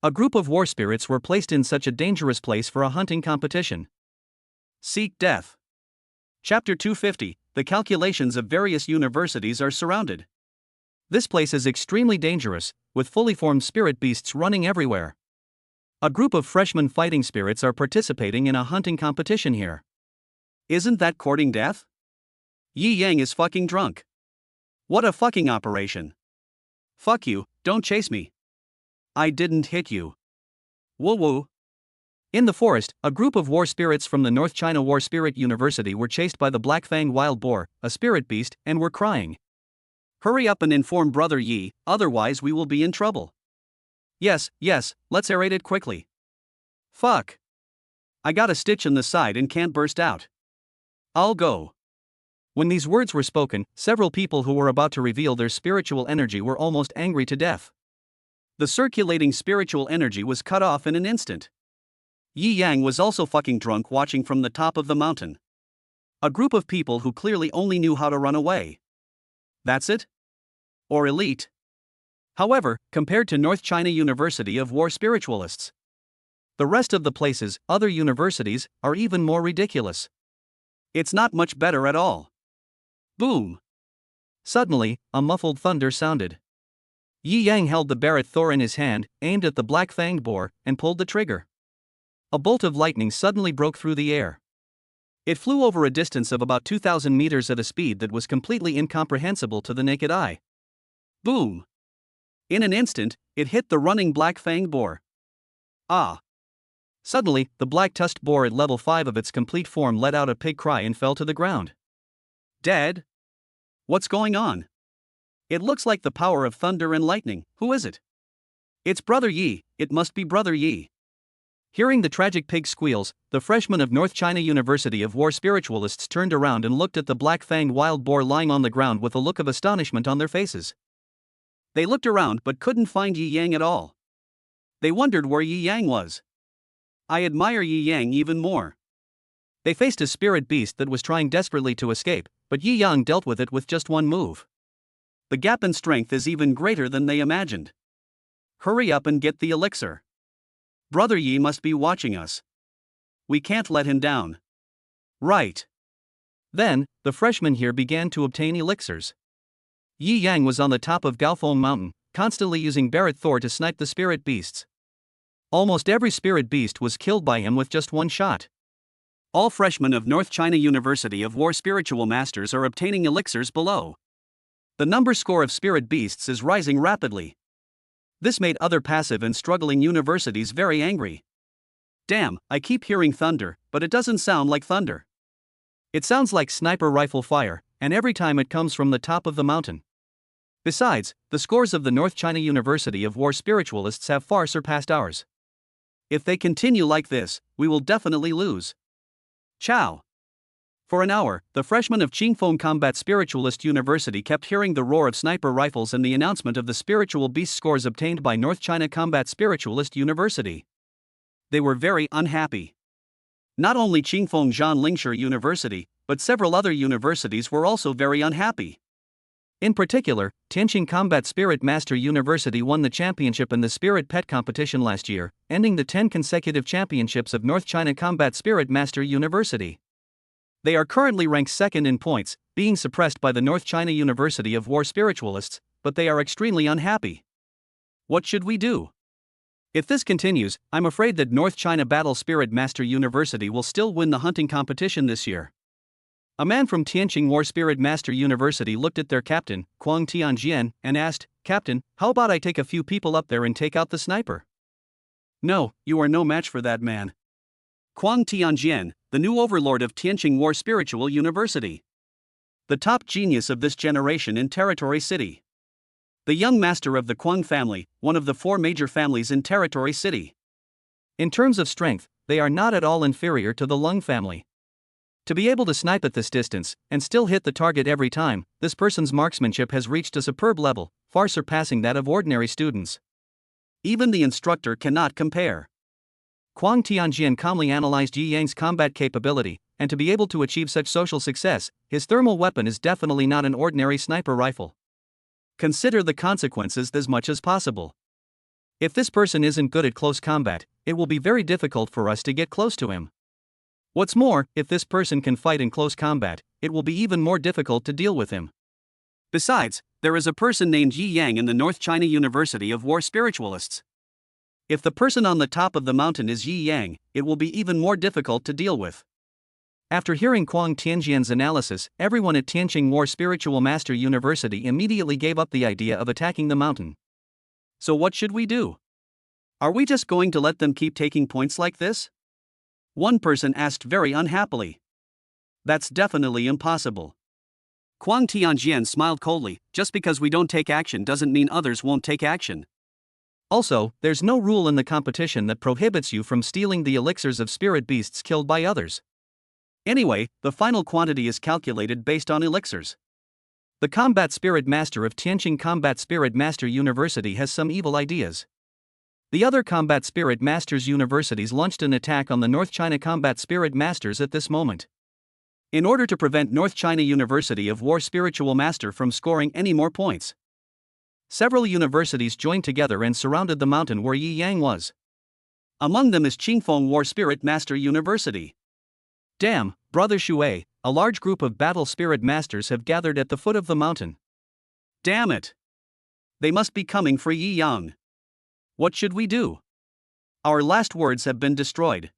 A group of war spirits were placed in such a dangerous place for a hunting competition. Seek death. Chapter 250, the calculations of various universities are surrounded. This place is extremely dangerous, with fully formed spirit beasts running everywhere. A group of freshman fighting spirits are participating in a hunting competition here. Isn't that courting death? Yi Yang is fucking drunk. What a fucking operation. Fuck you, don't chase me. I didn't hit you. Woo woo. In the forest, a group of war spirits from the North China War Spirit University were chased by the Black Fang Wild Boar, a spirit beast, and were crying. Hurry up and inform Brother Yi, otherwise we will be in trouble. Yes, let's aerate it quickly. Fuck. I got a stitch in the side and can't burst out. I'll go. When these words were spoken, several people who were about to reveal their spiritual energy were almost angry to death. The circulating spiritual energy was cut off in an instant. Yi Yang was also fucking drunk watching from the top of the mountain. A group of people who clearly only knew how to run away. That's it? Or elite? However, compared to North China University of War Spiritualists, the rest of the places, other universities, are even more ridiculous. It's not much better at all. Boom. Suddenly, a muffled thunder sounded. Yi Yang held the Barrett Thor in his hand, aimed at the black-fanged boar, and pulled the trigger. A bolt of lightning suddenly broke through the air. It flew over a distance of about 2,000 meters at a speed that was completely incomprehensible to the naked eye. Boom. In an instant, it hit the running black-fanged boar. Ah. Suddenly, the black-tusked boar at level 5 of its complete form let out a pig cry and fell to the ground. Dead? What's going on? It looks like the power of thunder and lightning. Who is it? It's Brother Yi, it must be Brother Yi. Hearing the tragic pig squeals, the freshmen of North China University of War Spiritualists turned around and looked at the black-fanged wild boar lying on the ground with a look of astonishment on their faces. They looked around but couldn't find Yi Yang at all. They wondered where Yi Yang was. I admire Yi Yang even more. They faced a spirit beast that was trying desperately to escape, but Yi Yang dealt with it with just one move. The gap in strength is even greater than they imagined. Hurry up and get the elixir. Brother Yi must be watching us. We can't let him down. Right. Then, the freshmen here began to obtain elixirs. Yi Yang was on the top of Gaofeng Mountain, constantly using Barrett Thor to snipe the spirit beasts. Almost every spirit beast was killed by him with just one shot. All freshmen of North China University of War Spiritual Masters are obtaining elixirs below. The number score of spirit beasts is rising rapidly. This made other passive and struggling universities very angry. Damn, I keep hearing thunder, but it doesn't sound like thunder. It sounds like sniper rifle fire, and every time it comes from the top of the mountain. Besides, the scores of the North China University of War spiritualists have far surpassed ours. If they continue like this, we will definitely lose. Ciao. For an hour, the freshmen of Qingfeng Combat Spiritualist University kept hearing the roar of sniper rifles and the announcement of the spiritual beast scores obtained by North China Combat Spiritualist University. They were very unhappy. Not only Qingfeng Zhan Lingshi University, but several other universities were also very unhappy. In particular, Tianqing Combat Spirit Master University won the championship in the Spirit Pet competition last year, ending the 10 consecutive championships of North China Combat Spirit Master University. They are currently ranked second in points, being suppressed by the North China University of War spiritualists, but they are extremely unhappy. What should we do? If this continues, I'm afraid that North China Battle Spirit Master University will still win the hunting competition this year. A man from Tianqing War Spirit Master University looked at their captain, Huang Tianjian, and asked, "Captain, how about I take a few people up there and take out the sniper?" "No, you are no match for that man." Huang Tianjian, the new overlord of Tianqing War Spiritual University. The top genius of this generation in Territory City. The young master of the Huang family, one of the 4 major families in Territory City. In terms of strength, they are not at all inferior to the Lung family. To be able to snipe at this distance, and still hit the target every time, this person's marksmanship has reached a superb level, far surpassing that of ordinary students. Even the instructor cannot compare. Huang Tianjian calmly analyzed Yi Yang's combat capability, and to be able to achieve such social success, his thermal weapon is definitely not an ordinary sniper rifle. Consider the consequences as much as possible. If this person isn't good at close combat, it will be very difficult for us to get close to him. What's more, if this person can fight in close combat, it will be even more difficult to deal with him. Besides, there is a person named Yi Yang in the North China University of War Spiritualists. If the person on the top of the mountain is Yi Yang, it will be even more difficult to deal with. After hearing Huang Tianjian's analysis, everyone at Tianqing War Spiritual Master University immediately gave up the idea of attacking the mountain. So what should we do? Are we just going to let them keep taking points like this? One person asked very unhappily. That's definitely impossible. Huang Tianjian smiled coldly. Just because we don't take action doesn't mean others won't take action. Also, there's no rule in the competition that prohibits you from stealing the elixirs of spirit beasts killed by others. Anyway, the final quantity is calculated based on elixirs. The Combat Spirit Master of Tianqing Combat Spirit Master University has some evil ideas. The other Combat Spirit Masters universities launched an attack on the North China Combat Spirit Masters at this moment. In order to prevent North China University of War Spiritual Master from scoring any more points, several universities joined together and surrounded the mountain where Yi Yang was. Among them is Qingfeng War Spirit Master University. Damn, Brother Shui, a large group of Battle Spirit Masters have gathered at the foot of the mountain. Damn it! They must be coming for Yi Yang. What should we do? Our last words have been destroyed.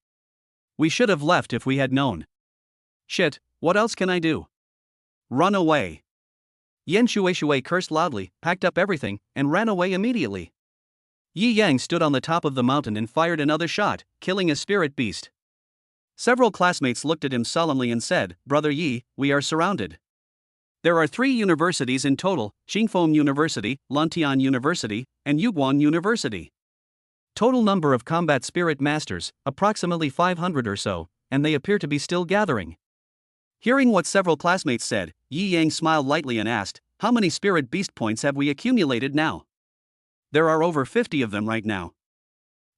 We should have left if we had known. Shit, what else can I do? Run away. Yan Shui cursed loudly, packed up everything, and ran away immediately. Yi Yang stood on the top of the mountain and fired another shot, killing a spirit beast. Several classmates looked at him solemnly and said, "Brother Yi, we are surrounded. There are 3 universities in total, Qingfeng University, Lantian University, and Yuguan University. Total number of combat spirit masters, approximately 500 or so, and they appear to be still gathering." Hearing what several classmates said, Yi Yang smiled lightly and asked, "How many spirit beast points have we accumulated now?" "There are over 50 of them right now.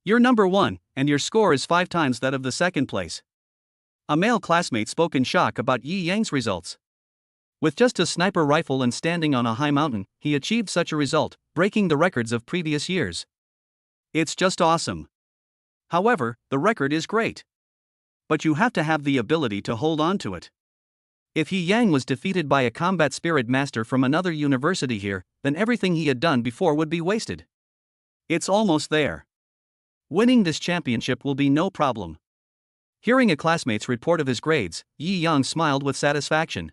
You're number 1, and your score is 5 times that of the second place." A male classmate spoke in shock about Yi Yang's results. With just a sniper rifle and standing on a high mountain, he achieved such a result, breaking the records of previous years. It's just awesome. However, the record is great. But you have to have the ability to hold on to it. If Yi Yang was defeated by a combat spirit master from another university here, then everything he had done before would be wasted. It's almost there. Winning this championship will be no problem. Hearing a classmate's report of his grades, Yi Yang smiled with satisfaction.